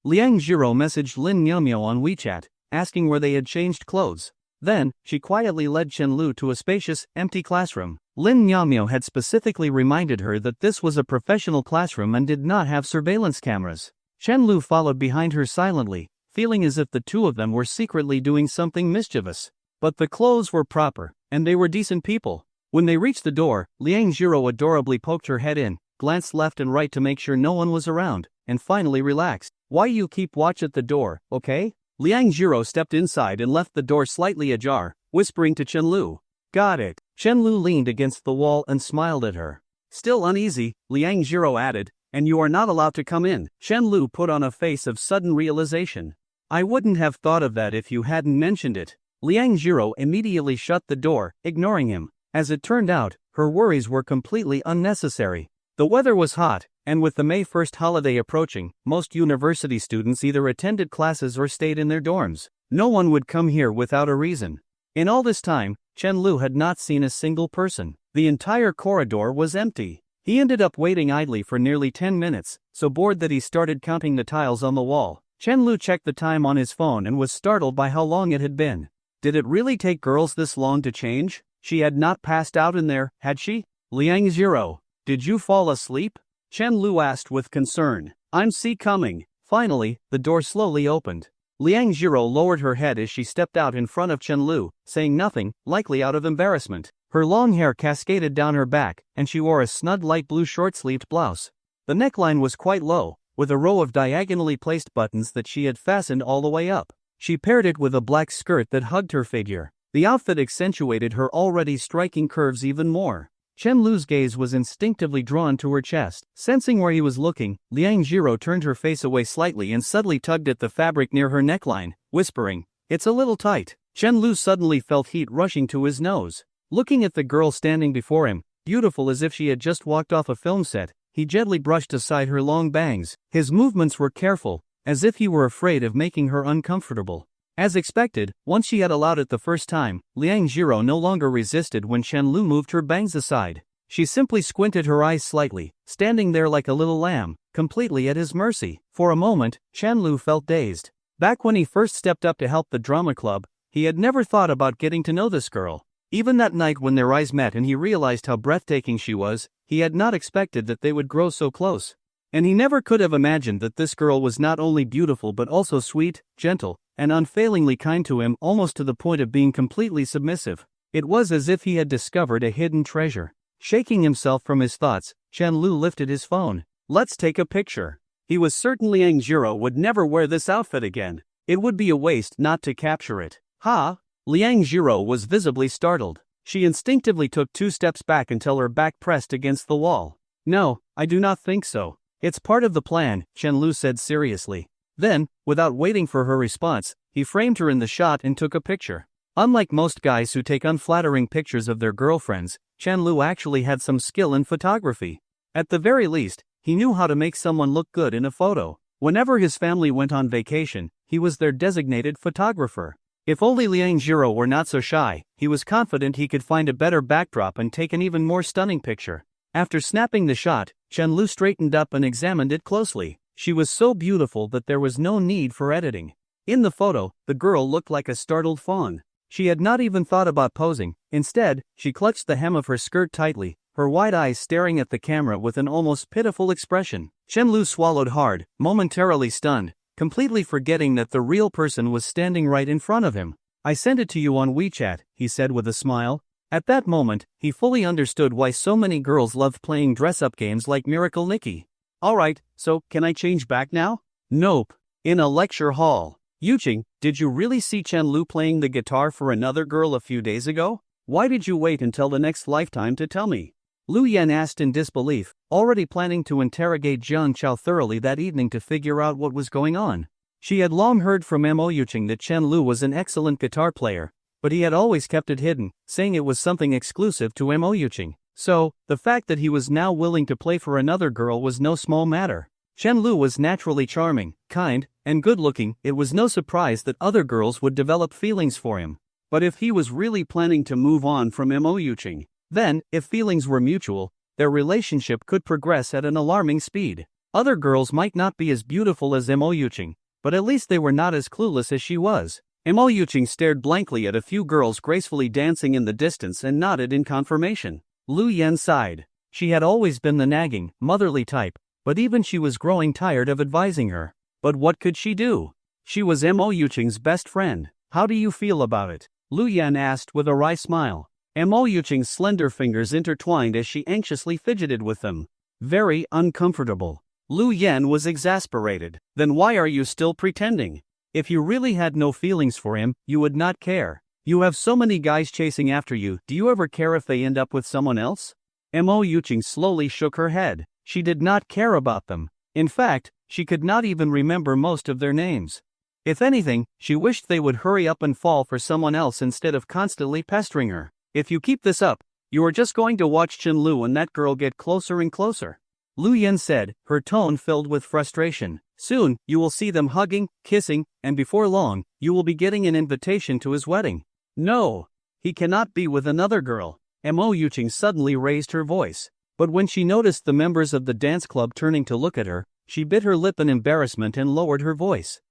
Liang Zhiro messaged Lin Niumyo on WeChat, asking where they had changed clothes. Then, she quietly led Chen Lu to a spacious, empty classroom. Lin Niumyo had specifically reminded her that this was a professional classroom and did not have surveillance cameras. Chen Lu followed behind her silently, feeling as if the two of them were secretly doing something mischievous. But the clothes were proper, and they were decent people. When they reached the door, Liang Zhiro adorably poked her head in, glanced left and right to make sure no one was around, and finally relaxed. Why you keep watch at the door, okay? Liang Zhiro stepped inside and left the door slightly ajar, whispering to Chen Lu. Got it. Chen Lu leaned against the wall and smiled at her. Still uneasy, Liang Zhiro added, and you are not allowed to come in. Chen Lu put on a face of sudden realization. I wouldn't have thought of that if you hadn't mentioned it. Liang Jiro immediately shut the door, ignoring him. As it turned out, her worries were completely unnecessary. The weather was hot, and with the May 1st holiday approaching, most university students either attended classes or stayed in their dorms. No one would come here without a reason. In all this time, Chen Lu had not seen a single person. The entire corridor was empty. He ended up waiting idly for nearly 10 minutes, so bored that he started counting the tiles on the wall. Chen Lu checked the time on his phone and was startled by how long it had been. Did it really take girls this long to change? She had not passed out in there, had she? Liang Jiro, did you fall asleep? Chen Lu asked with concern. I'm coming. Finally, the door slowly opened. Liang Jiro lowered her head as she stepped out in front of Chen Lu, saying nothing, likely out of embarrassment. Her long hair cascaded down her back, and she wore a snug light blue short-sleeved blouse. The neckline was quite low, with a row of diagonally placed buttons that she had fastened all the way up. She paired it with a black skirt that hugged her figure. The outfit accentuated her already striking curves even more. Chen Lu's gaze was instinctively drawn to her chest. Sensing where he was looking, Liang Jiro turned her face away slightly and subtly tugged at the fabric near her neckline, whispering, "It's a little tight." Chen Lu suddenly felt heat rushing to his nose. Looking at the girl standing before him, beautiful as if she had just walked off a film set, he gently brushed aside her long bangs. His movements were careful, as if he were afraid of making her uncomfortable. As expected, once she had allowed it the first time, Liang Jiro no longer resisted when Chen Lu moved her bangs aside. She simply squinted her eyes slightly, standing there like a little lamb, completely at his mercy. For a moment, Chen Lu felt dazed. Back when he first stepped up to help the drama club, he had never thought about getting to know this girl. Even that night when their eyes met and he realized how breathtaking she was, he had not expected that they would grow so close. And he never could have imagined that this girl was not only beautiful but also sweet, gentle, and unfailingly kind to him, almost to the point of being completely submissive. It was as if he had discovered a hidden treasure. Shaking himself from his thoughts, Chen Lu lifted his phone. Let's take a picture. He was certain Liang Jiro would never wear this outfit again. It would be a waste not to capture it. Ha! Liang Jiro was visibly startled. She instinctively took 2 steps back until her back pressed against the wall. No, I do not think so. It's part of the plan, Chen Lu said seriously. Then, without waiting for her response, he framed her in the shot and took a picture. Unlike most guys who take unflattering pictures of their girlfriends, Chen Lu actually had some skill in photography. At the very least, he knew how to make someone look good in a photo. Whenever his family went on vacation, he was their designated photographer. If only Liang Jiro were not so shy, he was confident he could find a better backdrop and take an even more stunning picture. After snapping the shot, Chen Lu straightened up and examined it closely. She was so beautiful that there was no need for editing. In the photo, the girl looked like a startled fawn. She had not even thought about posing. Instead, she clutched the hem of her skirt tightly, her wide eyes staring at the camera with an almost pitiful expression. Chen Lu swallowed hard, momentarily stunned, completely forgetting that the real person was standing right in front of him. I sent it to you on WeChat, he said with a smile. At that moment, he fully understood why so many girls loved playing dress-up games like Miracle Nikki. Alright, so can I change back now? Nope. In a lecture hall. Yuqing, did you really see Chen Lu playing the guitar for another girl a few days ago? Why did you wait until the next lifetime to tell me? Lu Yan asked in disbelief, already planning to interrogate Jiang Chao thoroughly that evening to figure out what was going on. She had long heard from Mo Yuqing that Chen Lu was an excellent guitar player, but he had always kept it hidden, saying it was something exclusive to Mo Yuqing. So, the fact that he was now willing to play for another girl was no small matter. Chen Lu was naturally charming, kind, and good-looking. It was no surprise that other girls would develop feelings for him. But if he was really planning to move on from Mo Yuqing, then, if feelings were mutual, their relationship could progress at an alarming speed. Other girls might not be as beautiful as Mo Yuqing, but at least they were not as clueless as she was. Mo Yuqing stared blankly at a few girls gracefully dancing in the distance and nodded in confirmation. Lu Yan sighed. She had always been the nagging, motherly type, but even she was growing tired of advising her. But what could she do? She was Mo Yuqing's best friend. How do you feel about it? Lu Yan asked with a wry smile. Mo Yuqing's slender fingers intertwined as she anxiously fidgeted with them. Very uncomfortable. Lu Yan was exasperated. Then why are you still pretending? If you really had no feelings for him, you would not care. You have so many guys chasing after you, do you ever care if they end up with someone else? Mo Yuqing slowly shook her head. She did not care about them. In fact, she could not even remember most of their names. If anything, she wished they would hurry up and fall for someone else instead of constantly pestering her. If you keep this up, you are just going to watch Chenlu and that girl get closer and closer. Lu Yan said, her tone filled with frustration. Soon, you will see them hugging, kissing, and before long, you will be getting an invitation to his wedding. No! He cannot be with another girl. Mo Yuqing suddenly raised her voice. But when she noticed the members of the dance club turning to look at her, she bit her lip in embarrassment and lowered her voice.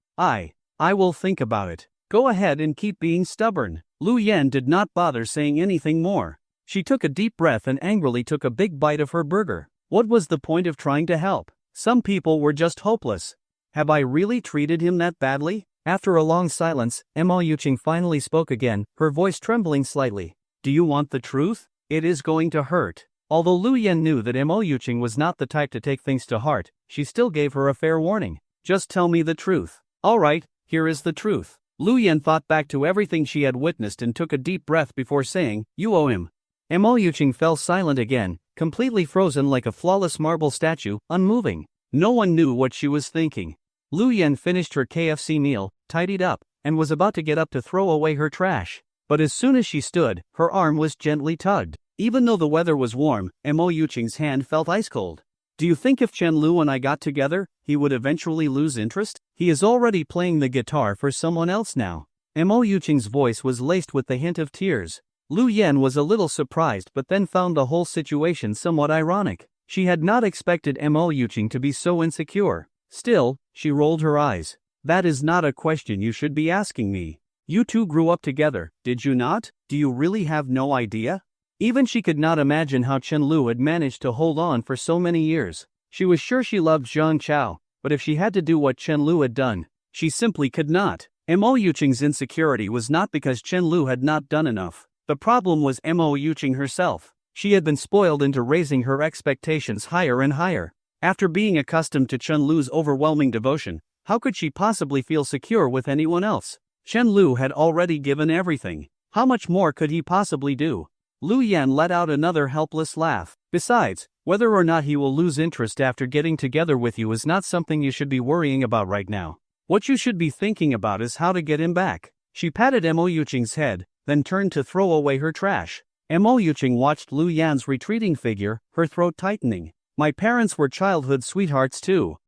I will think about it. Go ahead and keep being stubborn. Lu Yan did not bother saying anything more. She took a deep breath and angrily took a big bite of her burger. What was the point of trying to help? Some people were just hopeless. Have I really treated him that badly? After a long silence, Mo Yuqing finally spoke again, her voice trembling slightly. Do you want the truth? It is going to hurt. Although Lu Yan knew that Mo Yuqing was not the type to take things to heart, she still gave her a fair warning. Just tell me the truth. Alright, here is the truth. Lu Yan thought back to everything she had witnessed and took a deep breath before saying, you owe him. Mo Yuqing fell silent again, completely frozen like a flawless marble statue, unmoving. No one knew what she was thinking. Lu Yan finished her KFC meal, tidied up, and was about to get up to throw away her trash. But as soon as she stood, her arm was gently tugged. Even though the weather was warm, Mo Yuqing's hand felt ice cold. Do you think if Chenlu and I got together, he would eventually lose interest? He is already playing the guitar for someone else now. Mo Yuqing's voice was laced with the hint of tears. Lu Yan was a little surprised but then found the whole situation somewhat ironic. She had not expected Mo Yuqing to be so insecure. Still, she rolled her eyes. That is not a question you should be asking me. You two grew up together, did you not? Do you really have no idea? Even she could not imagine how Chenlu had managed to hold on for so many years. She was sure she loved Zhang Chao, but if she had to do what Chenlu had done, she simply could not. Mo Yuqing's insecurity was not because Chenlu had not done enough. The problem was Mo Yuqing herself. She had been spoiled into raising her expectations higher and higher. After being accustomed to Chenlu's overwhelming devotion, how could she possibly feel secure with anyone else? Chenlu had already given everything. How much more could he possibly do? Lu Yan let out another helpless laugh. Besides, whether or not he will lose interest after getting together with you is not something you should be worrying about right now. What you should be thinking about is how to get him back. She patted Mo Yuqing's head, then turned to throw away her trash. Mo Yuqing watched Lu Yan's retreating figure, her throat tightening. My parents were childhood sweethearts too.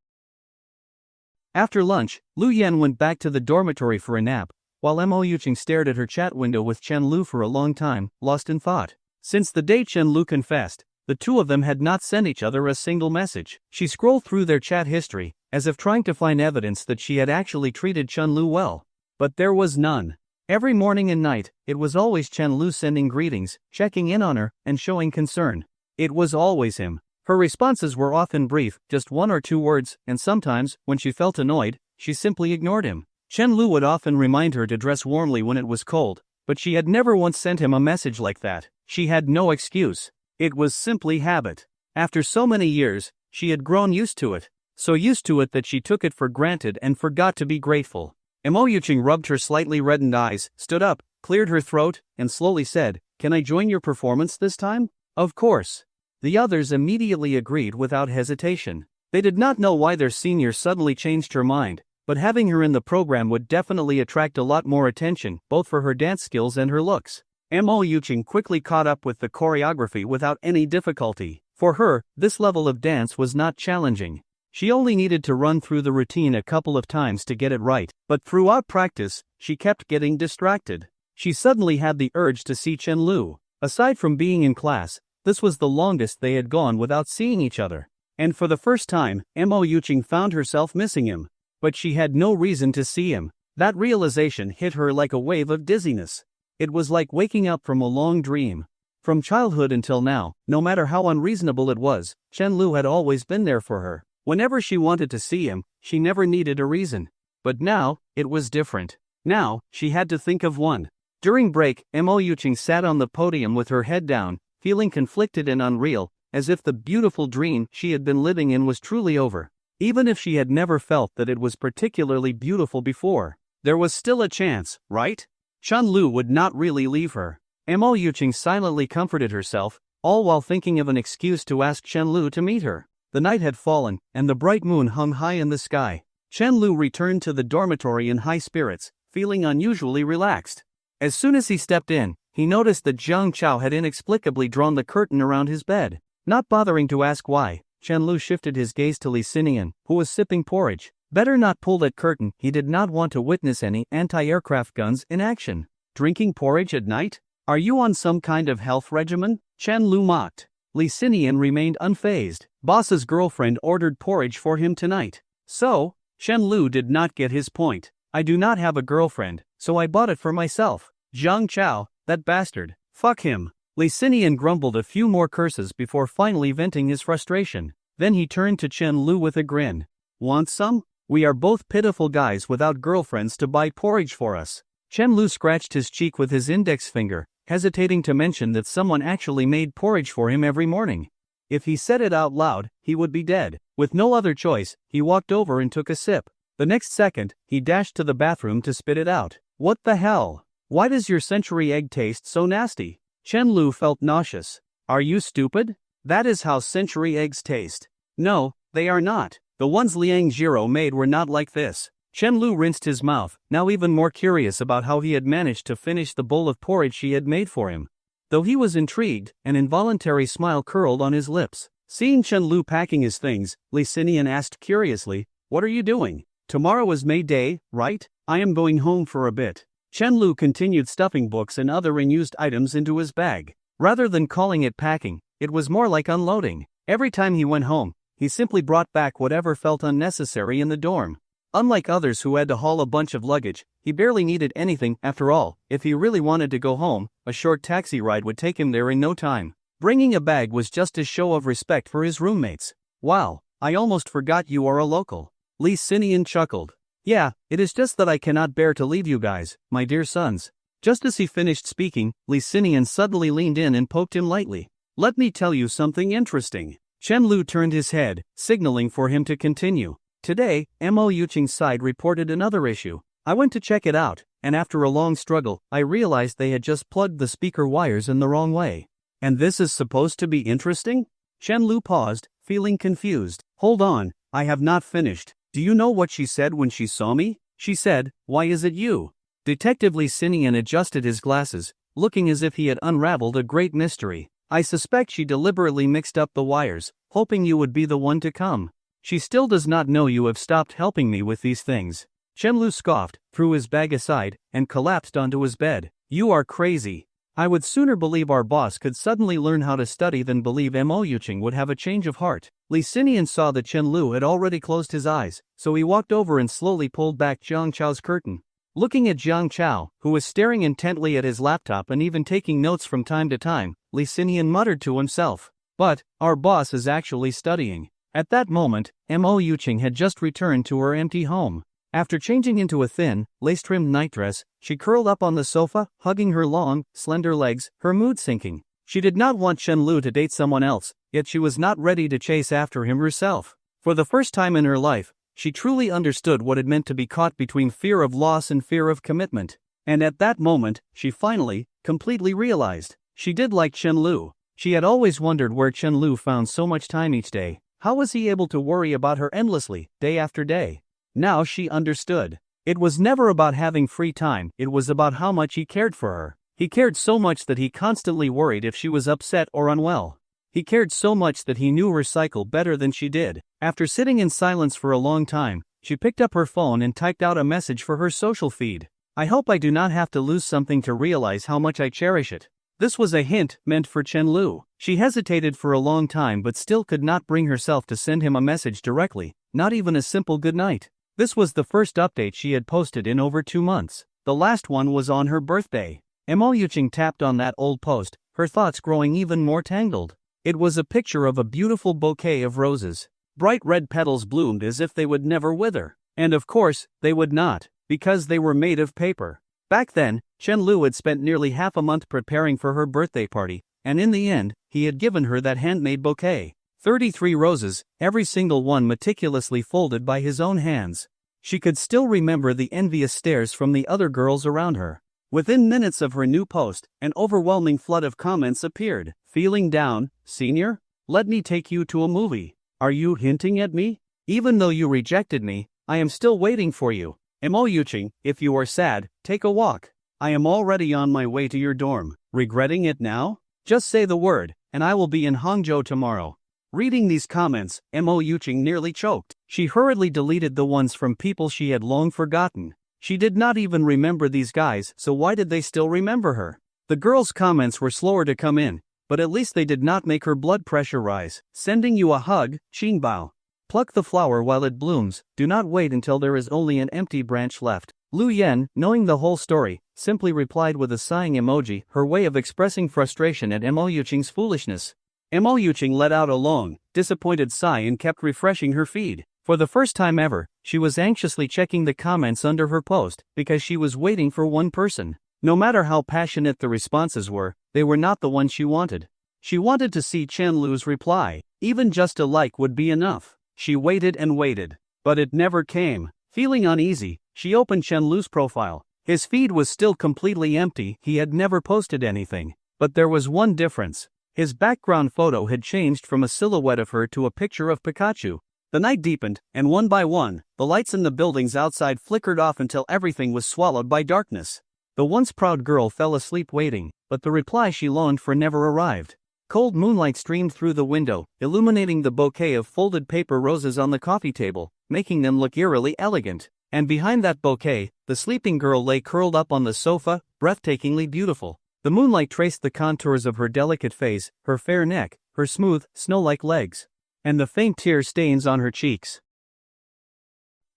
After lunch, Lu Yan went back to the dormitory for a nap, while Mo Yuqing stared at her chat window with Chenlu for a long time, lost in thought. Since the day Chenlu confessed, the two of them had not sent each other a single message. She scrolled through their chat history, as if trying to find evidence that she had actually treated Chenlu well. But there was none. Every morning and night, it was always Chenlu sending greetings, checking in on her, and showing concern. It was always him. Her responses were often brief, just one or two words, and sometimes, when she felt annoyed, she simply ignored him. Chenlu would often remind her to dress warmly when it was cold, but she had never once sent him a message like that. She had no excuse. It was simply habit. After so many years, she had grown used to it. So used to it that she took it for granted and forgot to be grateful. Mo Yuqing rubbed her slightly reddened eyes, stood up, cleared her throat, and slowly said, "Can I join your performance this time?" "Of course." The others immediately agreed without hesitation. They did not know why their senior suddenly changed her mind, but having her in the program would definitely attract a lot more attention, both for her dance skills and her looks. Mo Yuqing quickly caught up with the choreography without any difficulty. For her, this level of dance was not challenging. She only needed to run through the routine a couple of times to get it right, but throughout practice, she kept getting distracted. She suddenly had the urge to see Chenlu. Aside from being in class, this was the longest they had gone without seeing each other. And for the first time, Mo Yuqing found herself missing him. But she had no reason to see him. That realization hit her like a wave of dizziness. It was like waking up from a long dream. From childhood until now, no matter how unreasonable it was, Chenlu had always been there for her. Whenever she wanted to see him, she never needed a reason. But now, it was different. Now, she had to think of one. During break, Mo Yuqing sat on the podium with her head down, feeling conflicted and unreal, as if the beautiful dream she had been living in was truly over. Even if she had never felt that it was particularly beautiful before, there was still a chance, right? Chenlu would not really leave her. Mo Yuqing silently comforted herself, all while thinking of an excuse to ask Chenlu to meet her. The night had fallen, and the bright moon hung high in the sky. Chen Lu returned to the dormitory in high spirits, feeling unusually relaxed. As soon as he stepped in, he noticed that Jiang Chao had inexplicably drawn the curtain around his bed. Not bothering to ask why, Chen Lu shifted his gaze to Li Xinian, who was sipping porridge. Better not pull that curtain, he did not want to witness any anti-aircraft guns in action. Drinking porridge at night? Are you on some kind of health regimen? Chen Lu mocked. Li Xinian remained unfazed. Boss's girlfriend ordered porridge for him tonight. So? Chen Lu did not get his point. I do not have a girlfriend, so I bought it for myself. Jiang Chao, that bastard. Fuck him. Li Xinian grumbled a few more curses before finally venting his frustration. Then he turned to Chen Lu with a grin. Want some? We are both pitiful guys without girlfriends to buy porridge for us. Chen Lu scratched his cheek with his index finger, hesitating to mention that someone actually made porridge for him every morning. If he said it out loud, he would be dead. With no other choice, he walked over and took a sip. The next second, he dashed to the bathroom to spit it out. What the hell? Why does your century egg taste so nasty? Chen Lu felt nauseous. Are you stupid? That is how century eggs taste. No, they are not. The ones Liang Jiro made were not like this. Chen Lu rinsed his mouth, now even more curious about how he had managed to finish the bowl of porridge she had made for him. Though he was intrigued, an involuntary smile curled on his lips. Seeing Chen Lu packing his things, Li Xinian asked curiously, "What are you doing? Tomorrow is May Day, right? I am going home for a bit." Chen Lu continued stuffing books and other unused items into his bag. Rather than calling it packing, it was more like unloading. Every time he went home, he simply brought back whatever felt unnecessary in the dorm. Unlike others who had to haul a bunch of luggage, he barely needed anything. After all, if he really wanted to go home, a short taxi ride would take him there in no time. Bringing a bag was just a show of respect for his roommates. Wow, I almost forgot you are a local. Li Xinian chuckled. Yeah, it is just that I cannot bear to leave you guys, my dear sons. Just as he finished speaking, Li Xinian suddenly leaned in and poked him lightly. Let me tell you something interesting. Chen Lu turned his head, signaling for him to continue. Today, Mo Yuqing's side reported another issue. I went to check it out, and after a long struggle, I realized they had just plugged the speaker wires in the wrong way. And this is supposed to be interesting? Chen Lu paused, feeling confused. Hold on, I have not finished. Do you know what she said when she saw me? She said, "Why is it you?" Detective Li Xinian adjusted his glasses, looking as if he had unraveled a great mystery. I suspect she deliberately mixed up the wires, hoping you would be the one to come. She still does not know you have stopped helping me with these things. Chen Lu scoffed, threw his bag aside, and collapsed onto his bed. You are crazy. I would sooner believe our boss could suddenly learn how to study than believe Mo Yuqing would have a change of heart. Li Xinian saw that Chen Lu had already closed his eyes, so he walked over and slowly pulled back Jiang Chao's curtain. Looking at Jiang Chao, who was staring intently at his laptop and even taking notes from time to time, Li Xinian muttered to himself. But, our boss is actually studying. At that moment, Mo Yuqing had just returned to her empty home. After changing into a thin, lace-trimmed nightdress, she curled up on the sofa, hugging her long, slender legs, her mood sinking. She did not want Chen Lu to date someone else, yet she was not ready to chase after him herself. For the first time in her life, she truly understood what it meant to be caught between fear of loss and fear of commitment. And at that moment, she finally, completely realized. She did like Chen Lu. She had always wondered where Chen Lu found so much time each day. How was he able to worry about her endlessly, day after day? Now she understood. It was never about having free time, it was about how much he cared for her. He cared so much that he constantly worried if she was upset or unwell. He cared so much that he knew her cycle better than she did. After sitting in silence for a long time, she picked up her phone and typed out a message for her social feed. I hope I do not have to lose something to realize how much I cherish it. This was a hint meant for Chen Lu. She hesitated for a long time but still could not bring herself to send him a message directly, not even a simple goodnight. This was the first update she had posted in over 2 months. The last one was on her birthday. Mo Yuqing tapped on that old post, her thoughts growing even more tangled. It was a picture of a beautiful bouquet of roses. Bright red petals bloomed as if they would never wither. And of course, they would not, because they were made of paper. Back then, Chen Lu had spent nearly half a month preparing for her birthday party, and in the end, he had given her that handmade bouquet. 33 roses, every single one meticulously folded by his own hands. She could still remember the envious stares from the other girls around her. Within minutes of her new post, an overwhelming flood of comments appeared. Feeling down, senior? Let me take you to a movie. Are you hinting at me? Even though you rejected me, I am still waiting for you. Mo Yuching, if you are sad, take a walk. I am already on my way to your dorm. Regretting it now? Just say the word, and I will be in Hangzhou tomorrow. Reading these comments, Mo Yuching nearly choked. She hurriedly deleted the ones from people she had long forgotten. She did not even remember these guys, so why did they still remember her? The girls' comments were slower to come in, but at least they did not make her blood pressure rise. Sending you a hug, Qingbao. Pluck the flower while it blooms, do not wait until there is only an empty branch left. Lu Yen, knowing the whole story, simply replied with a sighing emoji, her way of expressing frustration at Mo Yuching's foolishness. Mo Yuching let out a long, disappointed sigh and kept refreshing her feed. For the first time ever, she was anxiously checking the comments under her post, because she was waiting for one person. No matter how passionate the responses were, they were not the one she wanted. She wanted to see Chen Lu's reply. Even just a like would be enough. She waited and waited, but it never came. Feeling uneasy, she opened Chen Lu's profile. His feed was still completely empty, he had never posted anything. But there was one difference. His background photo had changed from a silhouette of her to a picture of Pikachu. The night deepened, and one by one, the lights in the buildings outside flickered off until everything was swallowed by darkness. The once proud girl fell asleep waiting, but the reply she longed for never arrived. Cold moonlight streamed through the window, illuminating the bouquet of folded paper roses on the coffee table, making them look eerily elegant. And behind that bouquet, the sleeping girl lay curled up on the sofa, breathtakingly beautiful. The moonlight traced the contours of her delicate face, her fair neck, her smooth, snow-like legs, and the faint tear stains on her cheeks.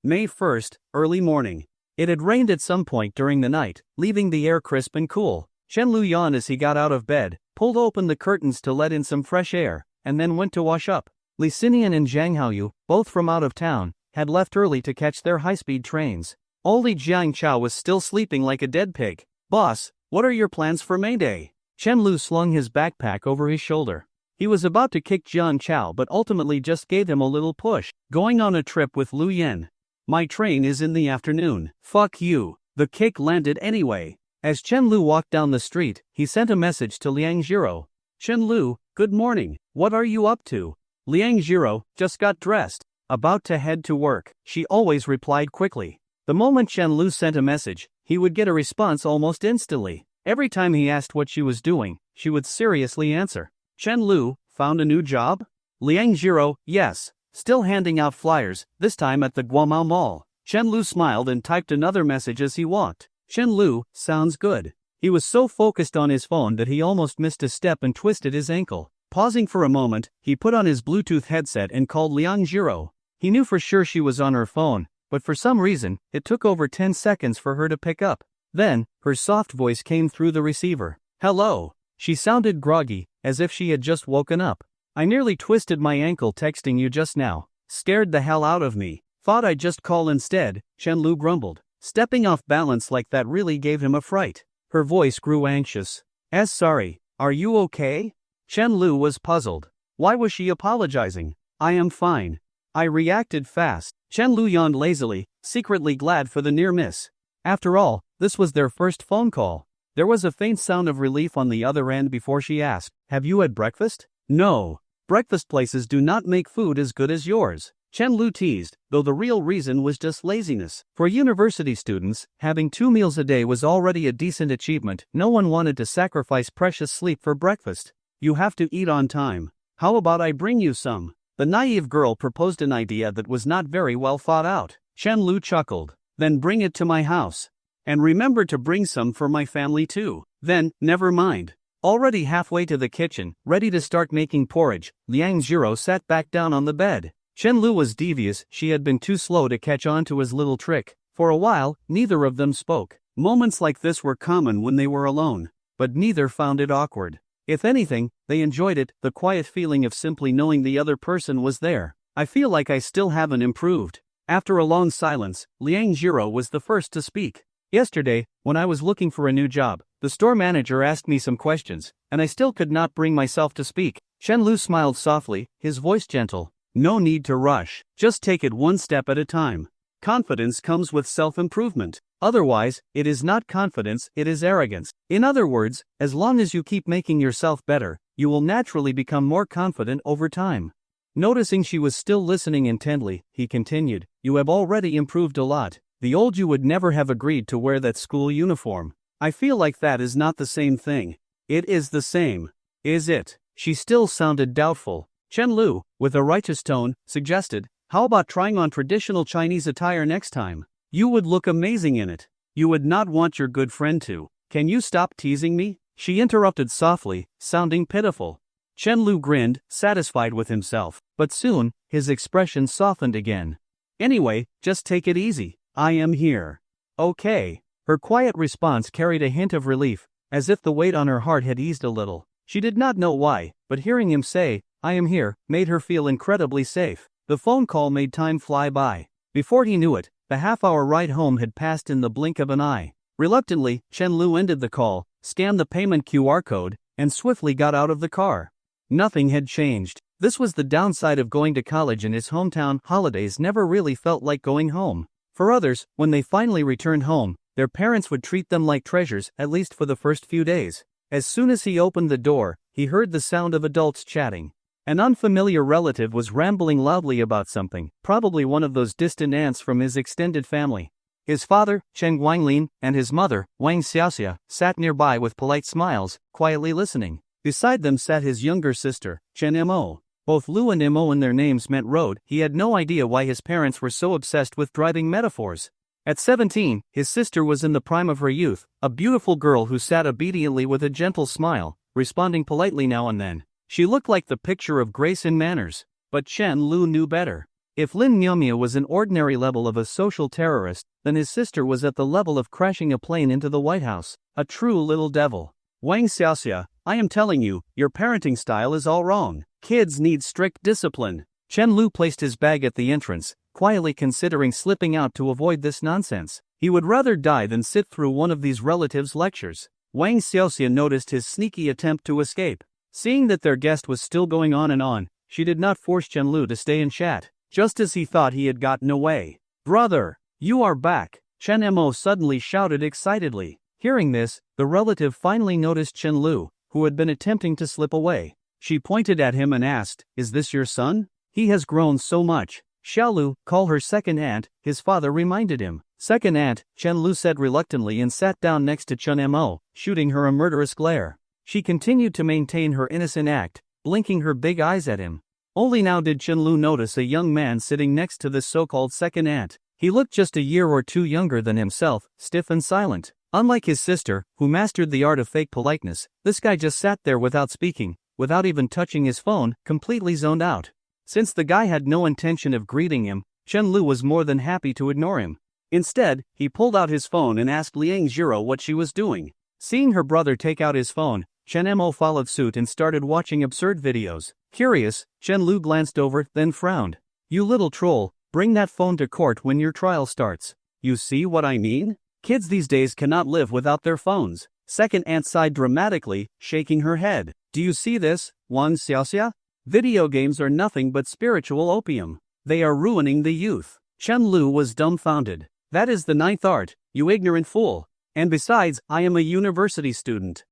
May 1st, early morning. It had rained at some point during the night, leaving the air crisp and cool. Chen Lu yawned as he got out of bed, pulled open the curtains to let in some fresh air, and then went to wash up. Li Xinian and Zhang Haoyu, both from out of town, had left early to catch their high-speed trains. Only Jiang Chao was still sleeping like a dead pig. Boss, what are your plans for May Day? Chen Lu slung his backpack over his shoulder. He was about to kick Jiang Chao but ultimately just gave him a little push. Going on a trip with Lu Yen. My train is in the afternoon. Fuck you. The kick landed anyway. As Chen Lu walked down the street, he sent a message to Liang Zhiro. Chen Lu, good morning. What are you up to? Liang Zhiro, just got dressed. About to head to work, she always replied quickly. The moment Chen Lu sent a message, he would get a response almost instantly. Every time he asked what she was doing, she would seriously answer. Chen Lu, found a new job? Liang Zhiro, yes. Still handing out flyers, this time at the Guomao Mall. Chen Lu smiled and typed another message as he walked. Chen Lu, sounds good. He was so focused on his phone that he almost missed a step and twisted his ankle. Pausing for a moment, he put on his Bluetooth headset and called Liang Zhiro. He knew for sure she was on her phone, but for some reason, it took over 10 seconds for her to pick up. Then, her soft voice came through the receiver. Hello. She sounded groggy, as if she had just woken up. I nearly twisted my ankle texting you just now. Scared the hell out of me. Thought I'd just call instead, Chen Lu grumbled. Stepping off balance like that really gave him a fright. Her voice grew anxious. Sorry, are you okay? Chen Lu was puzzled. Why was she apologizing? I am fine. I reacted fast. Chen Lu yawned lazily, secretly glad for the near miss. After all, this was their first phone call. There was a faint sound of relief on the other end before she asked, have you had breakfast? No. Breakfast places do not make food as good as yours. Chen Lu teased, though the real reason was just laziness. For university students, having 2 meals a day was already a decent achievement. No one wanted to sacrifice precious sleep for breakfast. You have to eat on time. How about I bring you some? The naive girl proposed an idea that was not very well thought out. Chen Lu chuckled. Then bring it to my house. And remember to bring some for my family too. Then, never mind. Already halfway to the kitchen, ready to start making porridge, Liang Zhiro sat back down on the bed. Chen Lu was devious, she had been too slow to catch on to his little trick. For a while, neither of them spoke. Moments like this were common when they were alone, but neither found it awkward. If anything, they enjoyed it, the quiet feeling of simply knowing the other person was there. I feel like I still haven't improved. After a long silence, Liang Zhiro was the first to speak. Yesterday, when I was looking for a new job, the store manager asked me some questions, and I still could not bring myself to speak. Chen Lu smiled softly, his voice gentle. No need to rush, just take it one step at a time. Confidence comes with self-improvement. Otherwise, it is not confidence, it is arrogance. In other words, as long as you keep making yourself better, you will naturally become more confident over time. Noticing she was still listening intently, he continued, you have already improved a lot. The old you would never have agreed to wear that school uniform. I feel like that is not the same thing. It is the same. Is it? She still sounded doubtful. Chen Lu, with a righteous tone, suggested, how about trying on traditional Chinese attire next time? You would look amazing in it. You would not want your good friend to. Can you stop teasing me? She interrupted softly, sounding pitiful. Chen Lu grinned, satisfied with himself, but soon, his expression softened again. Anyway, just take it easy. I am here. Okay. Her quiet response carried a hint of relief, as if the weight on her heart had eased a little. She did not know why, but hearing him say, I am here, made her feel incredibly safe. The phone call made time fly by. Before he knew it, the half-hour ride home had passed in the blink of an eye. Reluctantly, Chen Lu ended the call, scanned the payment QR code, and swiftly got out of the car. Nothing had changed. This was the downside of going to college in his hometown. Holidays never really felt like going home. For others, when they finally returned home, their parents would treat them like treasures, at least for the first few days. As soon as he opened the door, he heard the sound of adults chatting. An unfamiliar relative was rambling loudly about something, probably one of those distant aunts from his extended family. His father, Chen Guanglin, and his mother, Wang Xiaoxia, sat nearby with polite smiles, quietly listening. Beside them sat his younger sister, Chen Mo. Both Lu and Mo in their names meant road. He had no idea why his parents were so obsessed with driving metaphors. At 17, his sister was in the prime of her youth, a beautiful girl who sat obediently with a gentle smile, responding politely now and then. She looked like the picture of grace and manners. But Chen Lu knew better. If Lin Nyomia was an ordinary level of a social terrorist, then his sister was at the level of crashing a plane into the White House, a true little devil. Wang Xiaoxia, I am telling you, your parenting style is all wrong. Kids need strict discipline. Chen Lu placed his bag at the entrance, quietly considering slipping out to avoid this nonsense. He would rather die than sit through one of these relatives' lectures. Wang Xiaoxia noticed his sneaky attempt to escape. Seeing that their guest was still going on, she did not force Chen Lu to stay and chat, just as he thought he had gotten away. Brother, you are back, Chen Mo suddenly shouted excitedly. Hearing this, the relative finally noticed Chen Lu, who had been attempting to slip away. She pointed at him and asked, Is this your son? He has grown so much. Xiaolu, call her second aunt, his father reminded him. Second aunt, Chen Lu said reluctantly and sat down next to Chen Mo, shooting her a murderous glare. She continued to maintain her innocent act, blinking her big eyes at him. Only now did Chen Lu notice a young man sitting next to this so-called second aunt. He looked just a year or two younger than himself, stiff and silent. Unlike his sister, who mastered the art of fake politeness, this guy just sat there without speaking, without even touching his phone, completely zoned out. Since the guy had no intention of greeting him, Chen Lu was more than happy to ignore him. Instead, he pulled out his phone and asked Liang Zhiro what she was doing. Seeing her brother take out his phone, Chen Mo followed suit and started watching absurd videos. Curious, Chen Lu glanced over, then frowned. You little troll, bring that phone to court when your trial starts. You see what I mean? Kids these days cannot live without their phones. Second aunt sighed dramatically, shaking her head. Do you see this, Wang Xiaoxia? Video games are nothing but spiritual opium. They are ruining the youth. Chen Lu was dumbfounded. That is the ninth art, you ignorant fool. And besides, I am a university student.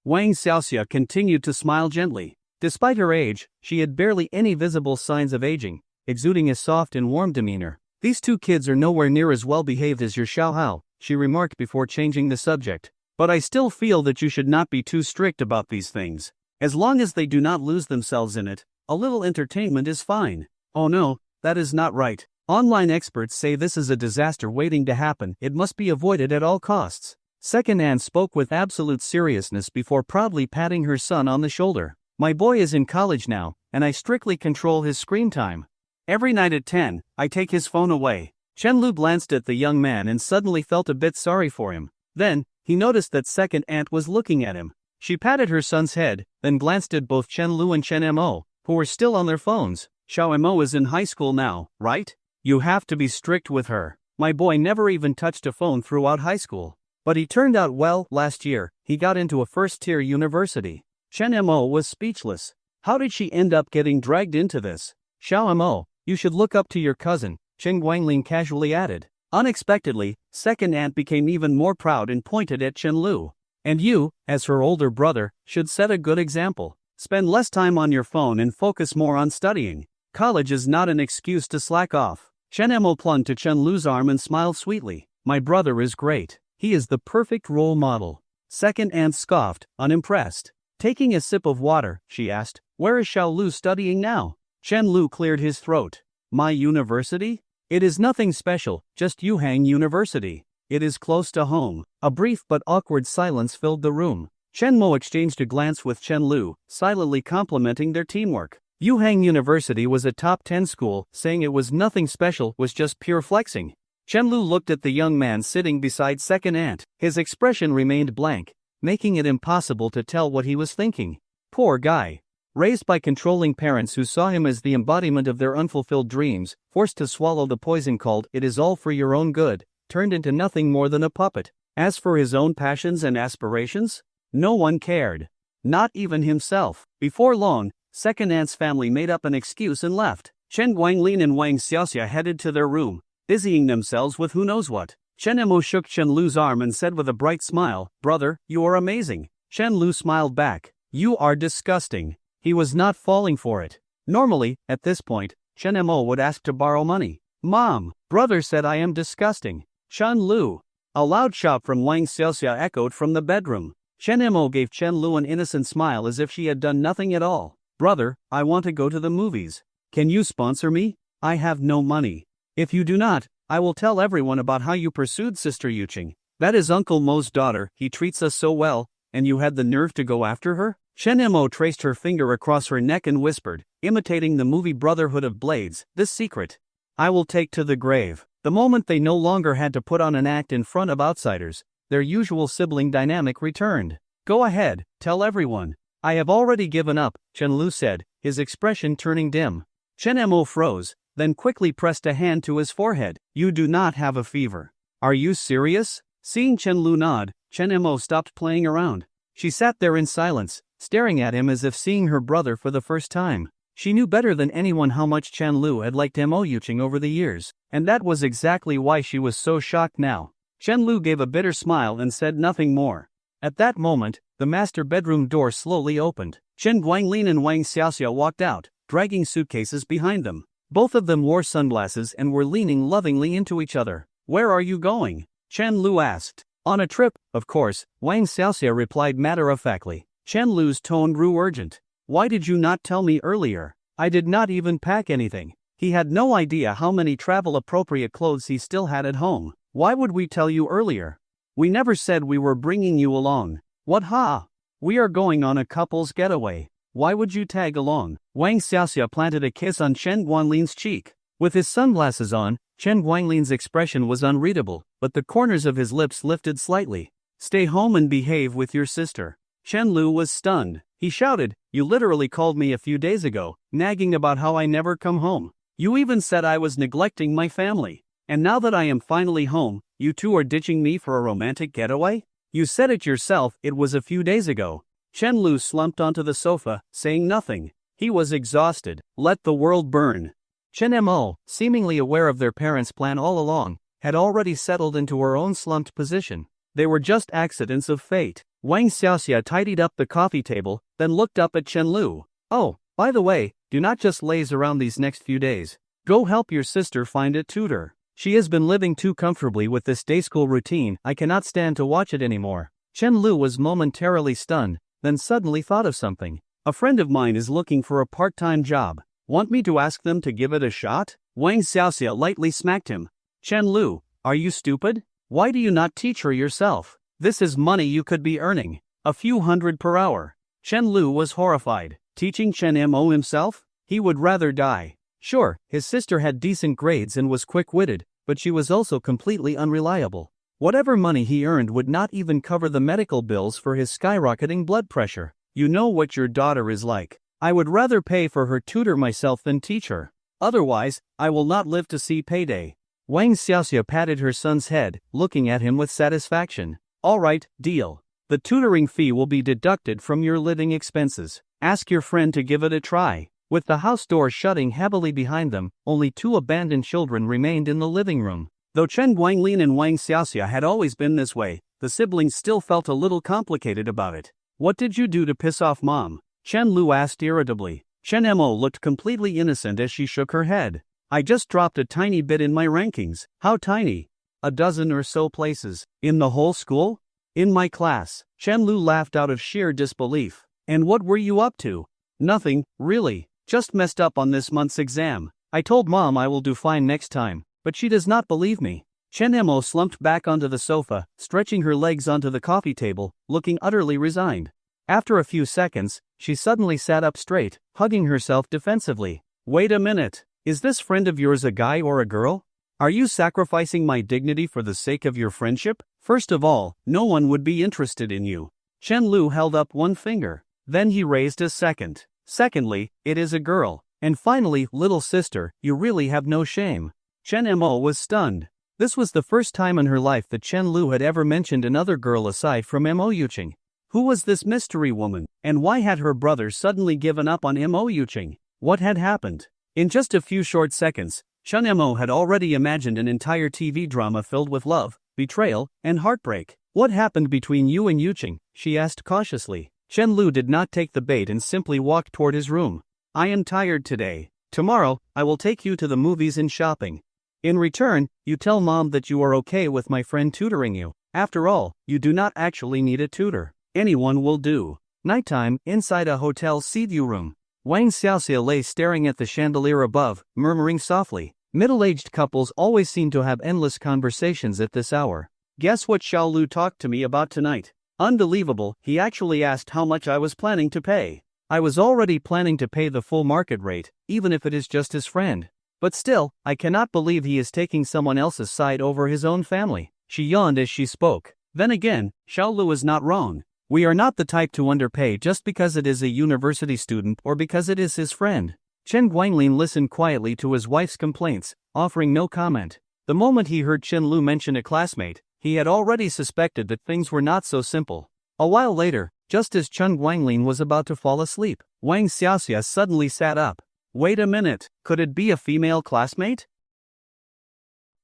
Wang Xiaoxia continued to smile gently. Despite her age, she had barely any visible signs of aging, exuding a soft and warm demeanor. These two kids are nowhere near as well behaved as your Xiao Hao, she remarked before changing the subject. But I still feel that you should not be too strict about these things. As long as they do not lose themselves in it, a little entertainment is fine. Oh no, that is not right. Online experts say this is a disaster waiting to happen. It must be avoided at all costs. Second aunt spoke with absolute seriousness before proudly patting her son on the shoulder. My boy is in college now, and I strictly control his screen time. Every night at 10, I take his phone away. Chen Lu glanced at the young man and suddenly felt a bit sorry for him. Then, he noticed that second aunt was looking at him. She patted her son's head, then glanced at both Chen Lu and Chen Mo, who were still on their phones. Xiao Mo is in high school now, right? You have to be strict with her. My boy never even touched a phone throughout high school. But he turned out well. Last year, he got into a first-tier university. Chen Mo was speechless. How did she end up getting dragged into this? Xiao Mo, you should look up to your cousin, Chen Guanglin casually added. Unexpectedly, second aunt became even more proud and pointed at Chen Lu. And you, as her older brother, should set a good example. Spend less time on your phone and focus more on studying. College is not an excuse to slack off. Chen Mo clung to Chen Lu's arm and smiled sweetly. My brother is great. He is the perfect role model. Second aunt scoffed, unimpressed. Taking a sip of water, she asked, where is Xiao Lu studying now? Chen Lu cleared his throat. My university? It is nothing special, just Yuhang University. It is close to home. A brief but awkward silence filled the room. Chen Mo exchanged a glance with Chen Lu, silently complimenting their teamwork. Yuhang University was a top 10 school, saying it was nothing special was just pure flexing. Chen Lu looked at the young man sitting beside second aunt. His expression remained blank, making it impossible to tell what he was thinking. Poor guy. Raised by controlling parents who saw him as the embodiment of their unfulfilled dreams, forced to swallow the poison called "it is all for your own good," turned into nothing more than a puppet. As for his own passions and aspirations, no one cared. Not even himself. Before long, second aunt's family made up an excuse and left. Chen Guanglin and Wang Xiaoxia headed to their room, busying themselves with who knows what. Chen Mo shook Chen Lu's arm and said with a bright smile, brother, you are amazing. Chen Lu smiled back. You are disgusting. He was not falling for it. Normally, at this point, Chen Mo would ask to borrow money. Mom, brother said I am disgusting. Chen Lu. A loud shout from Wang Xiaoxia echoed from the bedroom. Chen Mo gave Chen Lu an innocent smile as if she had done nothing at all. Brother, I want to go to the movies. Can you sponsor me? I have no money. If you do not, I will tell everyone about how you pursued Sister Yuqing. That is Uncle Mo's daughter, he treats us so well, and you had the nerve to go after her? Chen Mo traced her finger across her neck and whispered, imitating the movie Brotherhood of Blades, this secret I will take to the grave. The moment they no longer had to put on an act in front of outsiders, their usual sibling dynamic returned. Go ahead, tell everyone. I have already given up, Chen Lu said, his expression turning dim. Chen Mo froze, then quickly pressed a hand to his forehead. You do not have a fever. Are you serious? Seeing Chen Lu nod, Chen Mo stopped playing around. She sat there in silence, staring at him as if seeing her brother for the first time. She knew better than anyone how much Chen Lu had liked Mo Yuqing over the years, and that was exactly why she was so shocked now. Chen Lu gave a bitter smile and said nothing more. At that moment, the master bedroom door slowly opened. Chen Guanglin and Wang Xiaoxia walked out, dragging suitcases behind them. Both of them wore sunglasses and were leaning lovingly into each other. Where are you going? Chen Lu asked. On a trip, of course, Wang Xiaoxia replied matter-of-factly. Chen Lu's tone grew urgent. Why did you not tell me earlier? I did not even pack anything. He had no idea how many travel-appropriate clothes he still had at home. Why would we tell you earlier? We never said we were bringing you along. What ha? We are going on a couple's getaway. Why would you tag along? Wang Xiaoxia planted a kiss on Chen Guanlin's cheek. With his sunglasses on, Chen Guanlin's expression was unreadable, but the corners of his lips lifted slightly. Stay home and behave with your sister. Chen Lu was stunned. He shouted, you literally called me a few days ago, nagging about how I never come home. You even said I was neglecting my family. And now that I am finally home, you two are ditching me for a romantic getaway? You said it yourself, it was a few days ago. Chen Lu slumped onto the sofa, saying nothing. He was exhausted. Let the world burn. Chen Mo, seemingly aware of their parents' plan all along, had already settled into her own slumped position. They were just accidents of fate. Wang Xiaoxia tidied up the coffee table, then looked up at Chen Lu. Oh, by the way, do not just laze around these next few days. Go help your sister find a tutor. She has been living too comfortably with this day school routine, I cannot stand to watch it anymore. Chen Lu was momentarily stunned, then suddenly thought of something. A friend of mine is looking for a part-time job. Want me to ask them to give it a shot? Wang Xiaoxia lightly smacked him. Chen Lu, are you stupid? Why do you not teach her yourself? This is money you could be earning. A few hundred per hour. Chen Lu was horrified. Teaching Chen Mo himself? He would rather die. Sure, his sister had decent grades and was quick-witted, but she was also completely unreliable. Whatever money he earned would not even cover the medical bills for his skyrocketing blood pressure. You know what your daughter is like. I would rather pay for her tutor myself than teach her. Otherwise, I will not live to see payday. Wang Xiaoxia patted her son's head, looking at him with satisfaction. All right, deal. The tutoring fee will be deducted from your living expenses. Ask your friend to give it a try. With the house door shutting heavily behind them, only two abandoned children remained in the living room. Though Chen Guanglin and Wang Xiaoxia had always been this way, the siblings still felt a little complicated about it. What did you do to piss off Mom? Chen Lu asked irritably. Chen Mo looked completely innocent as she shook her head. I just dropped a tiny bit in my rankings. How tiny? A dozen or so places. In the whole school? In my class. Chen Lu laughed out of sheer disbelief. And what were you up to? Nothing, really. Just messed up on this month's exam. I told Mom I will do fine next time, but she does not believe me. Chen Mo slumped back onto the sofa, stretching her legs onto the coffee table, looking utterly resigned. After a few seconds, she suddenly sat up straight, hugging herself defensively. Wait a minute. Is this friend of yours a guy or a girl? Are you sacrificing my dignity for the sake of your friendship? First of all, no one would be interested in you. Chen Lu held up one finger. Then he raised a second. Secondly, it is a girl. And finally, little sister, you really have no shame. Chen Mo was stunned. This was the first time in her life that Chen Lu had ever mentioned another girl aside from Mo Yuqing. Who was this mystery woman, and why had her brother suddenly given up on Mo Yuqing? What had happened? In just a few short seconds, Chen Mo had already imagined an entire TV drama filled with love, betrayal, and heartbreak. What happened between you and Yuqing? She asked cautiously. Chen Lu did not take the bait and simply walked toward his room. I am tired today. Tomorrow, I will take you to the movies and shopping. In return, you tell Mom that you are okay with my friend tutoring you. After all, you do not actually need a tutor. Anyone will do. Nighttime, inside a hotel sea view room. Wang Xiaoxia lay staring at the chandelier above, murmuring softly. Middle-aged couples always seem to have endless conversations at this hour. Guess what Xiao Lu talked to me about tonight? Unbelievable, he actually asked how much I was planning to pay. I was already planning to pay the full market rate, even if it is just his friend. But still, I cannot believe he is taking someone else's side over his own family. She yawned as she spoke. Then again, Xiao Lu is not wrong. We are not the type to underpay just because it is a university student or because it is his friend. Chen Guanglin listened quietly to his wife's complaints, offering no comment. The moment he heard Chen Lu mention a classmate, he had already suspected that things were not so simple. A while later, just as Chen Guanglin was about to fall asleep, Wang Xiaoxia suddenly sat up. Wait a minute, could it be a female classmate?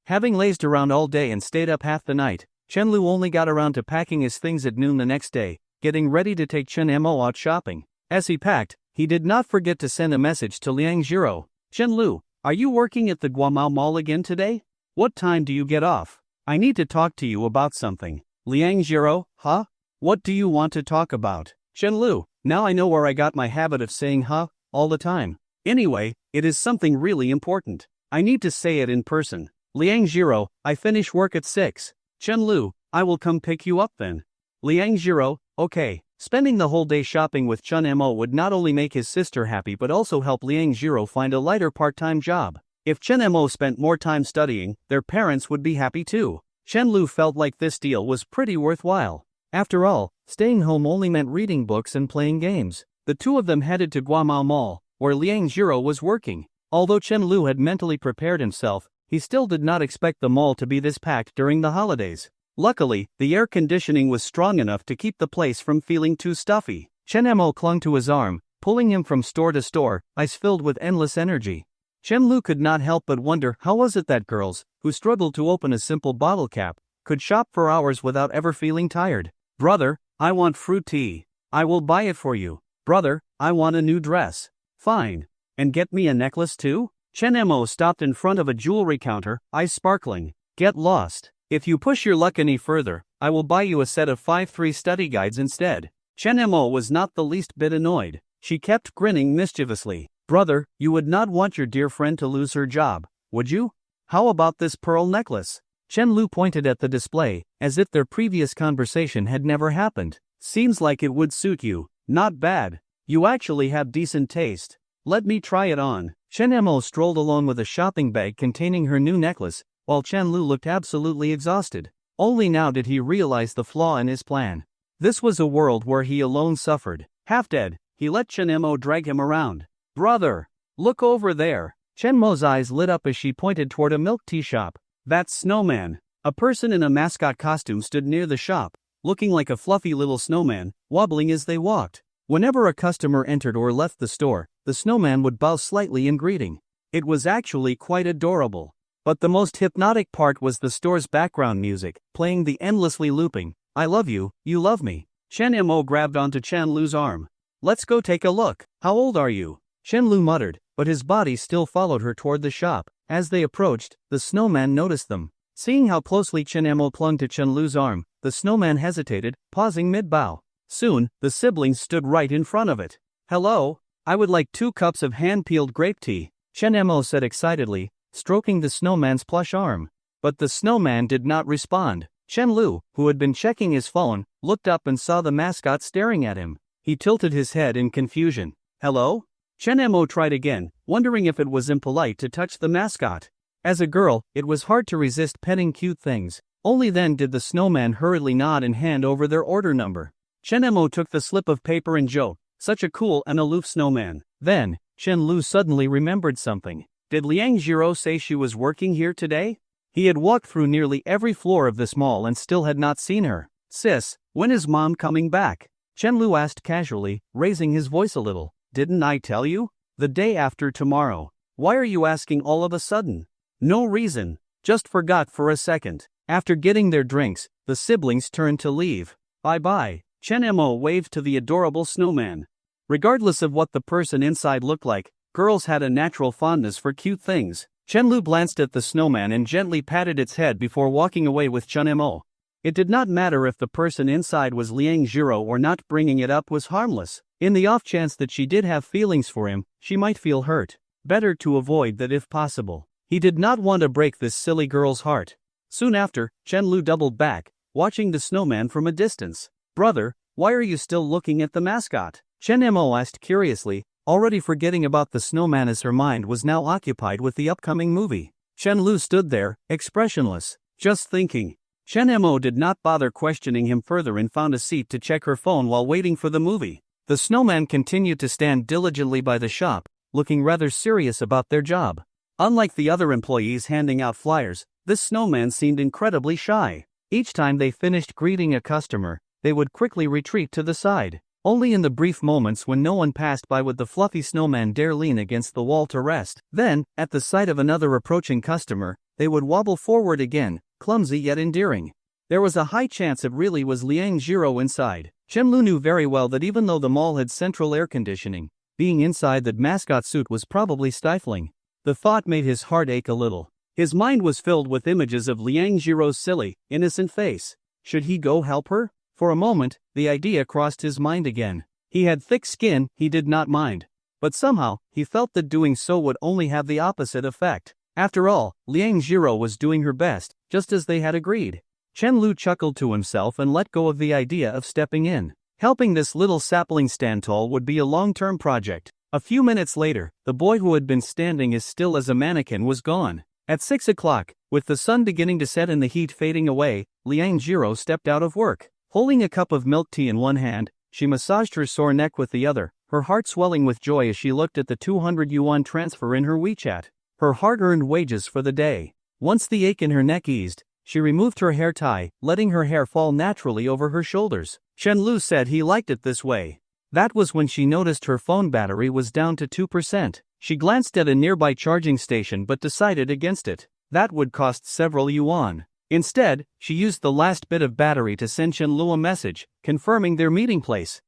Having lazed around all day and stayed up half the night, Chen Lu only got around to packing his things at noon the next day, getting ready to take Chen Mo out shopping. As he packed, he did not forget to send a message to Liang Zhiro. Chen Lu, are you working at the Guamao Mall again today? What time do you get off? I need to talk to you about something. Liang Zhiro, huh? What do you want to talk about? Chen Lu, now I know where I got my habit of saying huh all the time. Anyway, it is something really important. I need to say it in person. Liang Zhiro, I finish work at 6. Chen Lu, I will come pick you up then. Liang Zhiro, okay. Spending the whole day shopping with Chen Mo would not only make his sister happy but also help Liang Zhiro find a lighter part-time job. If Chen Mo spent more time studying, their parents would be happy too. Chen Lu felt like this deal was pretty worthwhile. After all, staying home only meant reading books and playing games. The two of them headed to Guamao Mall, where Liang Zhiro was working. Although Chen Lu had mentally prepared himself, he still did not expect the mall to be this packed during the holidays. Luckily, the air conditioning was strong enough to keep the place from feeling too stuffy. Chen Mo clung to his arm, pulling him from store to store, eyes filled with endless energy. Chen Lu could not help but wonder how was it that girls, who struggled to open a simple bottle cap, could shop for hours without ever feeling tired. Brother, I want fruit tea. I will buy it for you. Brother, I want a new dress. Fine. And get me a necklace too? Chen Mo stopped in front of a jewelry counter, eyes sparkling. Get lost. If you push your luck any further, I will buy you a set of 5-3 study guides instead. Chen Mo was not the least bit annoyed. She kept grinning mischievously. Brother, you would not want your dear friend to lose her job, would you? How about this pearl necklace? Chen Lu pointed at the display, as if their previous conversation had never happened. Seems like it would suit you. Not bad. You actually have decent taste. Let me try it on. Chen Mo strolled along with a shopping bag containing her new necklace, while Chen Lu looked absolutely exhausted. Only now did he realize the flaw in his plan. This was a world where he alone suffered. Half dead, he let Chen Mo drag him around. Brother! Look over there! Chen Mo's eyes lit up as she pointed toward a milk tea shop. That's Snowman. A person in a mascot costume stood near the shop, looking like a fluffy little snowman, wobbling as they walked. Whenever a customer entered or left the store, the snowman would bow slightly in greeting. It was actually quite adorable. But the most hypnotic part was the store's background music, playing the endlessly looping, I love you, you love me. Chen Mo grabbed onto Chen Lu's arm. Let's go take a look. How old are you? Chen Lu muttered, but his body still followed her toward the shop. As they approached, the snowman noticed them. Seeing how closely Chen Mo clung to Chen Lu's arm, the snowman hesitated, pausing mid-bow. Soon, the siblings stood right in front of it. "Hello, I would like 2 cups of hand-peeled grape tea," Chen Mo said excitedly, stroking the snowman's plush arm. But the snowman did not respond. Chen Lu, who had been checking his phone, looked up and saw the mascot staring at him. He tilted his head in confusion. "Hello?" Chen Mo tried again, wondering if it was impolite to touch the mascot. As a girl, it was hard to resist petting cute things. Only then did the snowman hurriedly nod and hand over their order number. Chen Mo took the slip of paper and joked, "Such a cool and aloof snowman." Then, Chen Lu suddenly remembered something. Did Liang Jiro say she was working here today? He had walked through nearly every floor of this mall and still had not seen her. "Sis, when is Mom coming back?" Chen Lu asked casually, raising his voice a little. "Didn't I tell you? The day after tomorrow. Why are you asking all of a sudden?" "No reason. Just forgot for a second." After getting their drinks, the siblings turned to leave. "Bye-bye." Chen Mo waved to the adorable snowman. Regardless of what the person inside looked like, girls had a natural fondness for cute things. Chen Lu glanced at the snowman and gently patted its head before walking away with Chen Mo. It did not matter if the person inside was Liang Jiro or not, bringing it up was harmless. In the off chance that she did have feelings for him, she might feel hurt. Better to avoid that if possible. He did not want to break this silly girl's heart. Soon after, Chen Lu doubled back, watching the snowman from a distance. "Brother, why are you still looking at the mascot?" Chen Mo asked curiously, already forgetting about the snowman as her mind was now occupied with the upcoming movie. Chen Lu stood there, expressionless, just thinking. Chen Mo did not bother questioning him further and found a seat to check her phone while waiting for the movie. The snowman continued to stand diligently by the shop, looking rather serious about their job. Unlike the other employees handing out flyers, this snowman seemed incredibly shy. Each time they finished greeting a customer, they would quickly retreat to the side. Only in the brief moments when no one passed by would the fluffy snowman dare lean against the wall to rest. Then, at the sight of another approaching customer, they would wobble forward again, clumsy yet endearing. There was a high chance it really was Liang Jiro inside. Chen Lu knew very well that even though the mall had central air conditioning, being inside that mascot suit was probably stifling. The thought made his heart ache a little. His mind was filled with images of Liang Jiro's silly, innocent face. Should he go help her? For a moment, the idea crossed his mind again. He had thick skin, he did not mind. But somehow, he felt that doing so would only have the opposite effect. After all, Liang Jiro was doing her best, just as they had agreed. Chen Lu chuckled to himself and let go of the idea of stepping in. Helping this little sapling stand tall would be a long-term project. A few minutes later, the boy who had been standing as still as a mannequin was gone. At 6 o'clock, with the sun beginning to set and the heat fading away, Liang Jiro stepped out of work. Holding a cup of milk tea in one hand, she massaged her sore neck with the other, her heart swelling with joy as she looked at the 200 yuan transfer in her WeChat. Her hard-earned wages for the day. Once the ache in her neck eased, she removed her hair tie, letting her hair fall naturally over her shoulders. Chen Lu said he liked it this way. That was when she noticed her phone battery was down to 2%. She glanced at a nearby charging station but decided against it. That would cost several yuan. Instead, she used the last bit of battery to send Chen Lu a message, confirming their meeting place.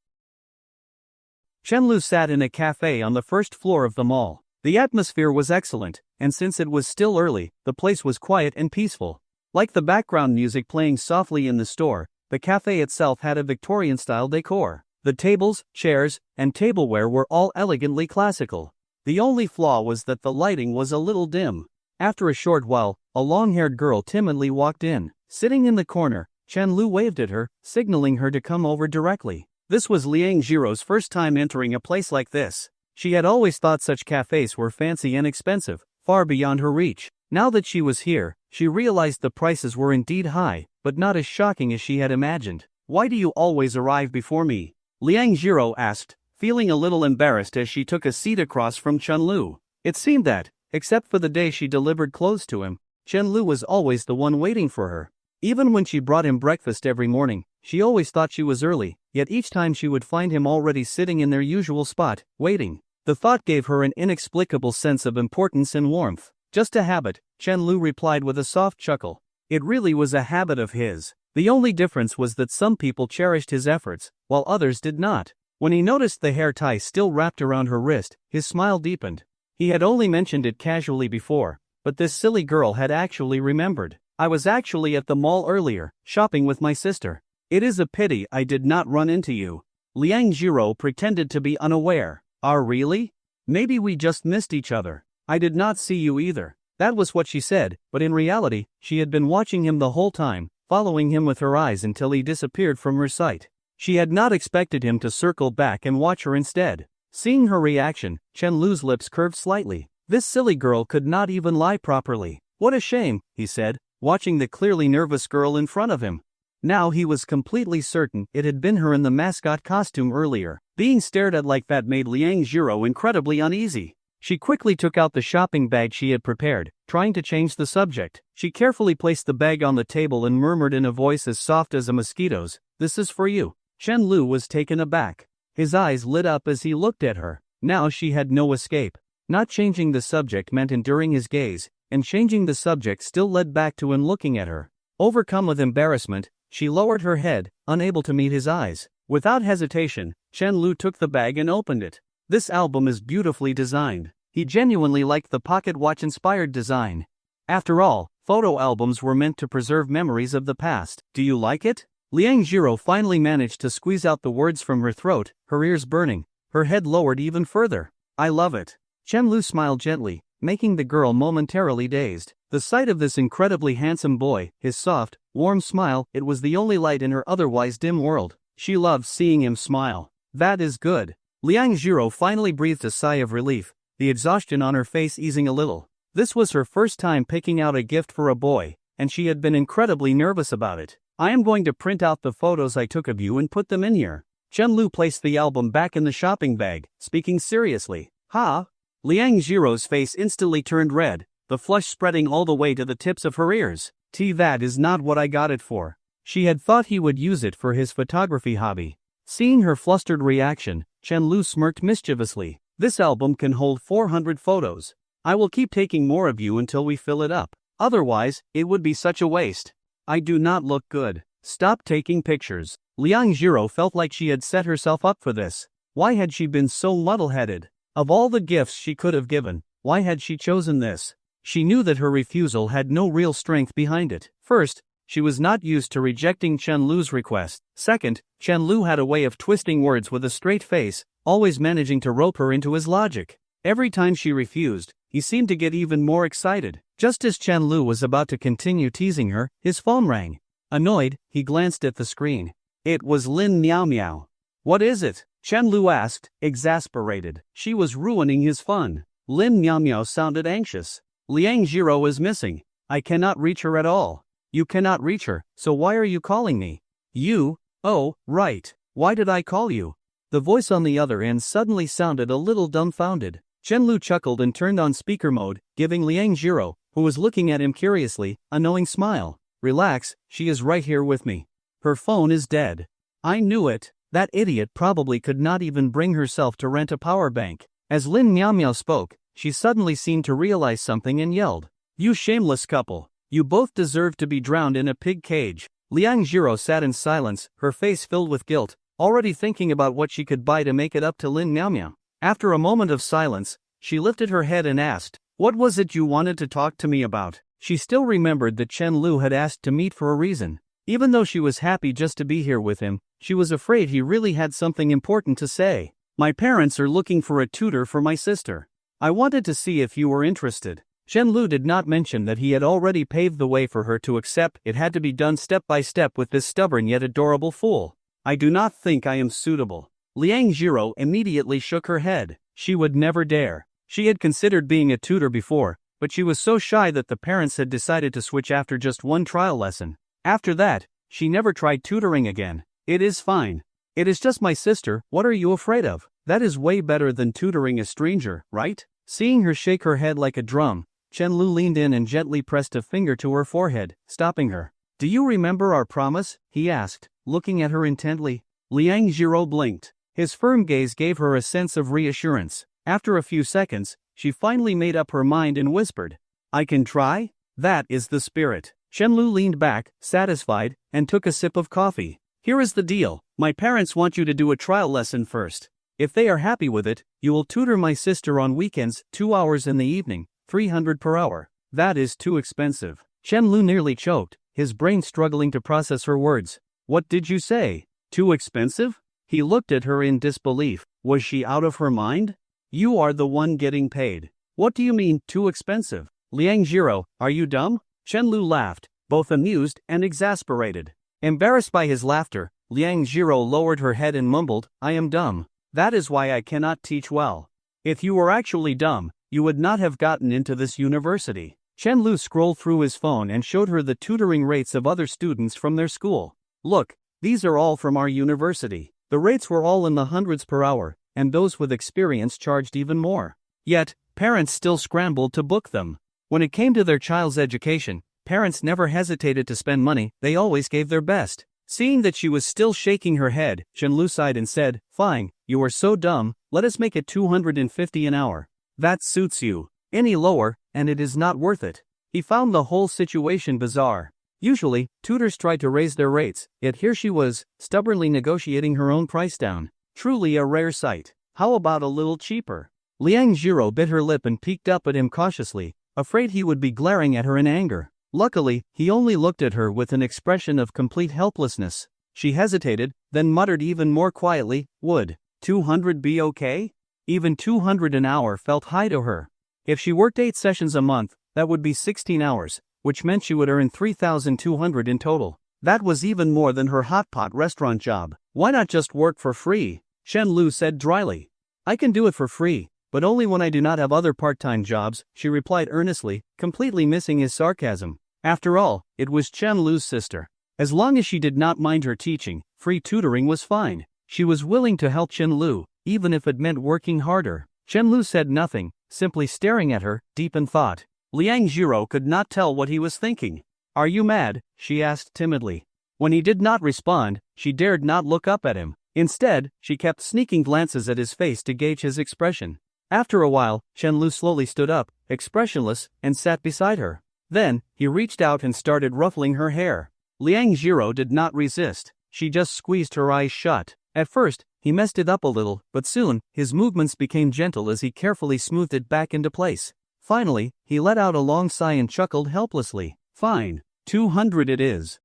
Chen Lu sat in a cafe on the first floor of the mall. The atmosphere was excellent, and since it was still early, the place was quiet and peaceful. Like the background music playing softly in the store, the cafe itself had a Victorian-style decor. The tables, chairs, and tableware were all elegantly classical. The only flaw was that the lighting was a little dim. After a short while, a long-haired girl timidly walked in. Sitting in the corner, Chen Lu waved at her, signaling her to come over directly. This was Liang Jiro's first time entering a place like this. She had always thought such cafes were fancy and expensive, far beyond her reach. Now that she was here, she realized the prices were indeed high, but not as shocking as she had imagined. "Why do you always arrive before me?" Liang Jiro asked, feeling a little embarrassed as she took a seat across from Chen Lu. It seemed that, except for the day she delivered clothes to him, Chen Lu was always the one waiting for her. Even when she brought him breakfast every morning, she always thought she was early, yet each time she would find him already sitting in their usual spot, waiting. The thought gave her an inexplicable sense of importance and warmth. "Just a habit," Chen Lu replied with a soft chuckle. It really was a habit of his. The only difference was that some people cherished his efforts, while others did not. When he noticed the hair tie still wrapped around her wrist, his smile deepened. He had only mentioned it casually before, but this silly girl had actually remembered. I was actually at the mall earlier, shopping with my sister. It is a pity I did not run into you. Liang Jiro pretended to be unaware. Really? Maybe we just missed each other. I did not see you either. That was what she said, but in reality, she had been watching him the whole time, following him with her eyes until he disappeared from her sight. She had not expected him to circle back and watch her instead. Seeing her reaction, Chen Lu's lips curved slightly. This silly girl could not even lie properly. What a shame, he said, watching the clearly nervous girl in front of him. Now he was completely certain it had been her in the mascot costume earlier. Being stared at like that made Liang Jiro incredibly uneasy. She quickly took out the shopping bag she had prepared, trying to change the subject. She carefully placed the bag on the table and murmured in a voice as soft as a mosquito's, "This is for you." Chen Lu was taken aback. His eyes lit up as he looked at her. Now she had no escape. Not changing the subject meant enduring his gaze, and changing the subject still led back to him looking at her. Overcome with embarrassment, she lowered her head, unable to meet his eyes. Without hesitation, Chen Lu took the bag and opened it. This album is beautifully designed. He genuinely liked the pocket watch-inspired design. After all, photo albums were meant to preserve memories of the past. Do you like it? Liang Jiro finally managed to squeeze out the words from her throat, her ears burning, her head lowered even further. I love it. Chen Lu smiled gently, making the girl momentarily dazed. The sight of this incredibly handsome boy, his soft, warm smile, it was the only light in her otherwise dim world. She loved seeing him smile. That is good. Liang Jiro finally breathed a sigh of relief, the exhaustion on her face easing a little. This was her first time picking out a gift for a boy, and she had been incredibly nervous about it. I am going to print out the photos I took of you and put them in here. Chen Lu placed the album back in the shopping bag, speaking seriously. Ha! Liang Jiro's face instantly turned red, the flush spreading all the way to the tips of her ears. That is not what I got it for. She had thought he would use it for his photography hobby. Seeing her flustered reaction, Chen Lu smirked mischievously. This album can hold 400 photos. I will keep taking more of you until we fill it up. Otherwise, it would be such a waste. I do not look good. Stop taking pictures. Liang Jiro felt like she had set herself up for this. Why had she been so muddle-headed? Of all the gifts she could have given, why had she chosen this? She knew that her refusal had no real strength behind it. First, she was not used to rejecting Chen Lu's request. Second, Chen Lu had a way of twisting words with a straight face, always managing to rope her into his logic. Every time she refused, he seemed to get even more excited. Just as Chen Lu was about to continue teasing her, his phone rang. Annoyed, he glanced at the screen. It was Lin Miao Miao. What is it? Chen Lu asked, exasperated. She was ruining his fun. Lin Miao Miao sounded anxious. Liang Jiro is missing. I cannot reach her at all. You cannot reach her, so why are you calling me? You? Oh, right. Why did I call you? The voice on the other end suddenly sounded a little dumbfounded. Chen Lu chuckled and turned on speaker mode, giving Liang Jiro, who was looking at him curiously, a knowing smile. Relax, she is right here with me. Her phone is dead. I knew it. That idiot probably could not even bring herself to rent a power bank. As Lin Miao Miao spoke, she suddenly seemed to realize something and yelled. You shameless couple. You both deserve to be drowned in a pig cage. Liang Jiro sat in silence, her face filled with guilt, already thinking about what she could buy to make it up to Lin Miao Miao. After a moment of silence, she lifted her head and asked, what was it you wanted to talk to me about? She still remembered that Chen Lu had asked to meet for a reason. Even though she was happy just to be here with him, she was afraid he really had something important to say. My parents are looking for a tutor for my sister. I wanted to see if you were interested. Chen Lu did not mention that he had already paved the way for her to accept. It had to be done step by step with this stubborn yet adorable fool. I do not think I am suitable. Liang Jiro immediately shook her head. She would never dare. She had considered being a tutor before, but she was so shy that the parents had decided to switch after just one trial lesson. After that, she never tried tutoring again. It is fine. It is just my sister, what are you afraid of? That is way better than tutoring a stranger, right? Seeing her shake her head like a drum, Chen Lu leaned in and gently pressed a finger to her forehead, stopping her. Do you remember our promise? He asked, looking at her intently. Liang Jiro blinked. His firm gaze gave her a sense of reassurance. After a few seconds, she finally made up her mind and whispered, I can try? That is the spirit. Chen Lu leaned back, satisfied, and took a sip of coffee. Here is the deal. My parents want you to do a trial lesson first. If they are happy with it, you will tutor my sister on weekends, 2 hours in the evening, 300 per hour. That is too expensive. Chen-Lu nearly choked, his brain struggling to process her words. What did you say? Too expensive? He looked at her in disbelief. Was she out of her mind? You are the one getting paid. What do you mean, too expensive? Liang Jiro, are you dumb? Chen-Lu laughed, both amused and exasperated. Embarrassed by his laughter, Liang Jiro lowered her head and mumbled, I am dumb. That is why I cannot teach well. If you were actually dumb, you would not have gotten into this university. Chen-Lu scrolled through his phone and showed her the tutoring rates of other students from their school. Look, these are all from our university. The rates were all in the hundreds per hour, and those with experience charged even more. Yet, parents still scrambled to book them. When it came to their child's education, parents never hesitated to spend money, they always gave their best. Seeing that she was still shaking her head, Chen-Lu sighed and said, Fine, you are so dumb, let us make it 250 an hour. That suits you. Any lower, and it is not worth it. He found the whole situation bizarre. Usually, tutors tried to raise their rates, yet here she was, stubbornly negotiating her own price down. Truly a rare sight. How about a little cheaper? Liang Jiro bit her lip and peeked up at him cautiously, afraid he would be glaring at her in anger. Luckily, he only looked at her with an expression of complete helplessness. She hesitated, then muttered even more quietly, Would 200 be okay? Even 200 an hour felt high to her. If she worked 8 sessions a month, that would be 16 hours, which meant she would earn 3,200 in total. That was even more than her hot pot restaurant job. Why not just work for free? Chen-Lu said dryly. I can do it for free, but only when I do not have other part-time jobs, she replied earnestly, completely missing his sarcasm. After all, it was Chen-Lu's sister. As long as she did not mind her teaching, free tutoring was fine. She was willing to help Chen-Lu, even if it meant working harder. Chen-Lu said nothing, simply staring at her, deep in thought. Liang Jiro could not tell what he was thinking. Are you mad? She asked timidly. When he did not respond, she dared not look up at him. Instead, she kept sneaking glances at his face to gauge his expression. After a while, Chen-Lu slowly stood up, expressionless, and sat beside her. Then, he reached out and started ruffling her hair. Liang Jiro did not resist. She just squeezed her eyes shut. At first, he messed it up a little, but soon, his movements became gentle as he carefully smoothed it back into place. Finally, he let out a long sigh and chuckled helplessly. Fine, 200 it is.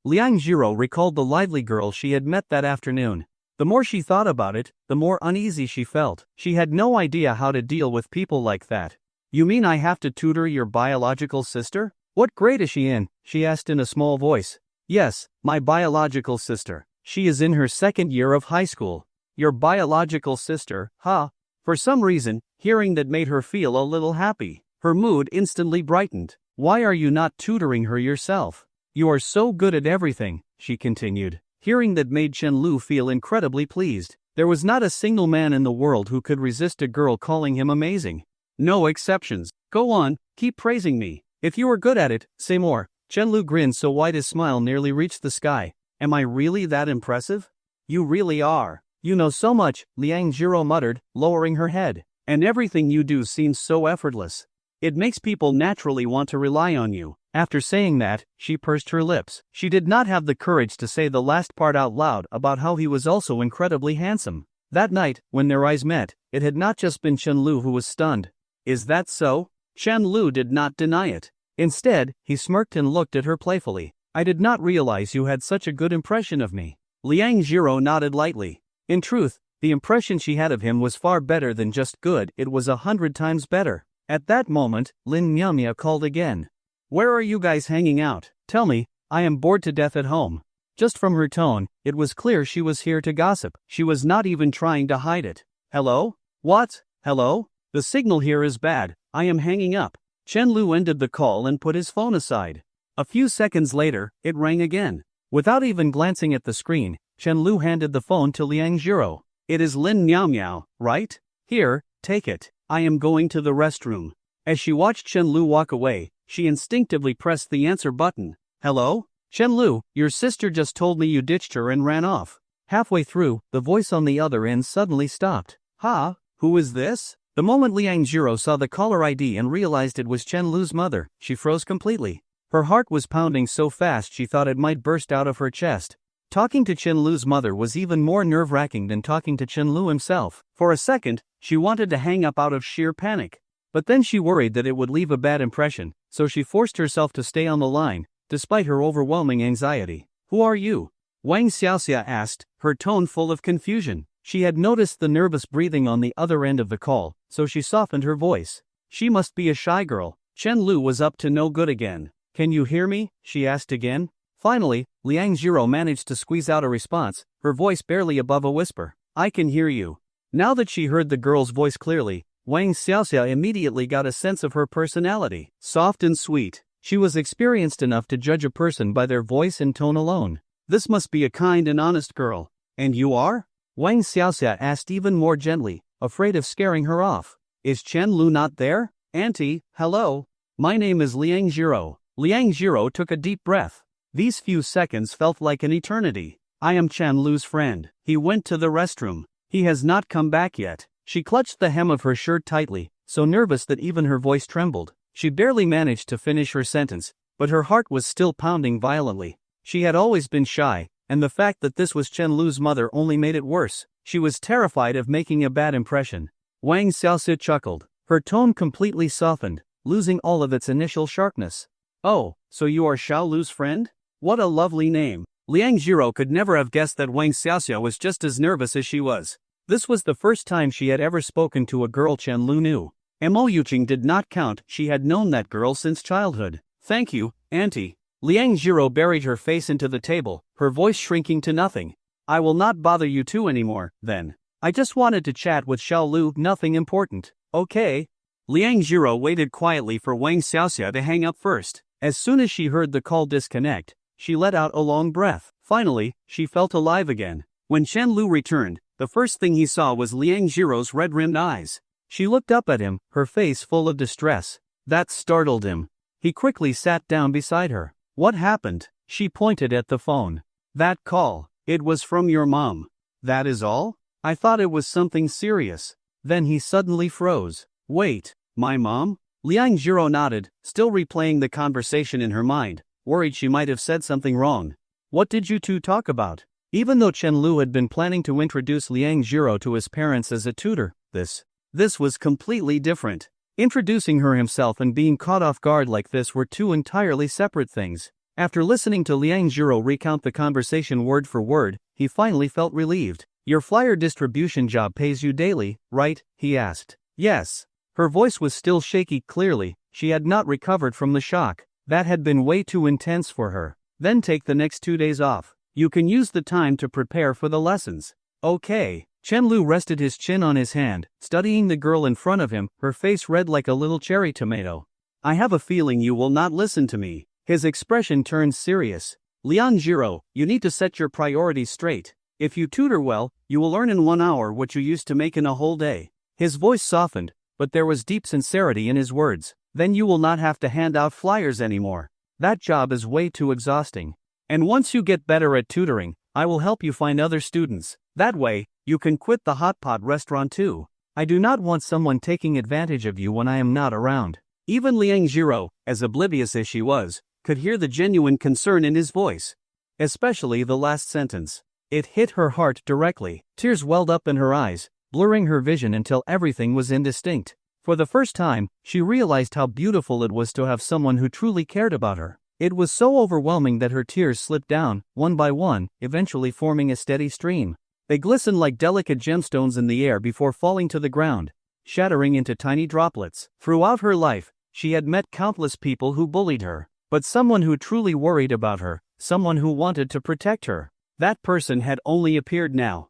Liang Jiro recalled the lively girl she had met that afternoon. The more she thought about it, the more uneasy she felt. She had no idea how to deal with people like that. You mean I have to tutor your biological sister? What grade is she in? She asked in a small voice. Yes, my biological sister. She is in her 2nd year of high school. Your biological sister, huh? For some reason, hearing that made her feel a little happy. Her mood instantly brightened. Why are you not tutoring her yourself? You are so good at everything, she continued. Hearing that made Chen-Lu feel incredibly pleased. There was not a single man in the world who could resist a girl calling him amazing. No exceptions. Go on, keep praising me. If you are good at it, say more. Chen-Lu grinned so wide his smile nearly reached the sky. Am I really that impressive? You really are. You know so much, Liang Jiro muttered, lowering her head. And everything you do seems so effortless. It makes people naturally want to rely on you. After saying that, she pursed her lips. She did not have the courage to say the last part out loud about how he was also incredibly handsome. That night, when their eyes met, it had not just been Chen-Lu who was stunned. Is that so? Chen-Lu did not deny it. Instead, he smirked and looked at her playfully. I did not realize you had such a good impression of me. Liang Jiro nodded lightly. In truth, the impression she had of him was far better than just good, it was 100 times better. At that moment, Lin Miamia called again. Where are you guys hanging out? Tell me, I am bored to death at home. Just from her tone, it was clear she was here to gossip. She was not even trying to hide it. Hello? What? Hello? The signal here is bad. I am hanging up. Chen-Lu ended the call and put his phone aside. A few seconds later, it rang again. Without even glancing at the screen, Chen-Lu handed the phone to Liang Jiro. It is Lin Miao Miao, right? Here, take it. I am going to the restroom. As she watched Chen-Lu walk away, she instinctively pressed the answer button. Hello? Chen-Lu, your sister just told me you ditched her and ran off. Halfway through, the voice on the other end suddenly stopped. Ha? Who is this? The moment Liang Jiro saw the caller ID and realized it was Chen-Lu's mother, she froze completely. Her heart was pounding so fast she thought it might burst out of her chest. Talking to Chen Lu's mother was even more nerve-wracking than talking to Chen Lu himself. For a second, she wanted to hang up out of sheer panic. But then she worried that it would leave a bad impression, so she forced herself to stay on the line, despite her overwhelming anxiety. "Who are you?" Wang Xiaoxia asked, her tone full of confusion. She had noticed the nervous breathing on the other end of the call, so she softened her voice. She must be a shy girl. Chen Lu was up to no good again. "Can you hear me?" she asked again. Finally, Liang Zhiro managed to squeeze out a response, her voice barely above a whisper. "I can hear you." Now that she heard the girl's voice clearly, Wang Xiaoxia immediately got a sense of her personality. Soft and sweet, she was experienced enough to judge a person by their voice and tone alone. This must be a kind and honest girl. "And you are?" Wang Xiaoxia asked even more gently, afraid of scaring her off. "Is Chen Lu not there?" "Auntie, hello. My name is Liang Zhiro." Liang Zhiro took a deep breath. These few seconds felt like an eternity. "I am Chen Lu's friend. He went to the restroom. He has not come back yet." She clutched the hem of her shirt tightly, so nervous that even her voice trembled. She barely managed to finish her sentence, but her heart was still pounding violently. She had always been shy, and the fact that this was Chen Lu's mother only made it worse. She was terrified of making a bad impression. Wang Xiaoxia chuckled. Her tone completely softened, losing all of its initial sharpness. "Oh, so you are Xiao Lu's friend? What a lovely name." Liang Zhiro could never have guessed that Wang Xiaoxia was just as nervous as she was. This was the first time she had ever spoken to a girl Chen Lu knew. Mo Yuqing did not count, she had known that girl since childhood. "Thank you, Auntie." Liang Zhiro buried her face into the table, her voice shrinking to nothing. "I will not bother you two anymore, then. I just wanted to chat with Xiao Lu, nothing important." "Okay." Liang Zhiro waited quietly for Wang Xiaoxia to hang up first. As soon as she heard the call disconnect, she let out a long breath. Finally, she felt alive again. When Chen Lu returned, the first thing he saw was Liang Zhiro's red-rimmed eyes. She looked up at him, her face full of distress. That startled him. He quickly sat down beside her. "What happened?" She pointed at the phone. "That call. It was from your mom." "That is all? I thought it was something serious." Then he suddenly froze. "Wait, my mom?" Liang Zhiro nodded, still replaying the conversation in her mind, worried she might have said something wrong. "What did you two talk about?" Even though Chen Lu had been planning to introduce Liang Zhiro to his parents as a tutor, this was completely different. Introducing her himself and being caught off guard like this were two entirely separate things. After listening to Liang Zhiro recount the conversation word for word, he finally felt relieved. "Your flyer distribution job pays you daily, right?" he asked. "Yes." Her voice was still shaky. Clearly, she had not recovered from the shock. That had been way too intense for her. "Then take the next 2 days off. You can use the time to prepare for the lessons." "Okay." Chen Lu rested his chin on his hand, studying the girl in front of him, her face red like a little cherry tomato. "I have a feeling you will not listen to me." His expression turned serious. "Liang Zhiro, you need to set your priorities straight. If you tutor well, you will earn in 1 hour what you used to make in a whole day." His voice softened, but there was deep sincerity in his words. "Then you will not have to hand out flyers anymore. That job is way too exhausting. And once you get better at tutoring, I will help you find other students. That way, you can quit the hot pot restaurant too. I do not want someone taking advantage of you when I am not around." Even Liang Zhiro, as oblivious as she was, could hear the genuine concern in his voice. Especially the last sentence. It hit her heart directly. Tears welled up in her eyes, blurring her vision until everything was indistinct. For the first time, she realized how beautiful it was to have someone who truly cared about her. It was so overwhelming that her tears slipped down, one by one, eventually forming a steady stream. They glistened like delicate gemstones in the air before falling to the ground, shattering into tiny droplets. Throughout her life, she had met countless people who bullied her. But someone who truly worried about her, someone who wanted to protect her, that person had only appeared now.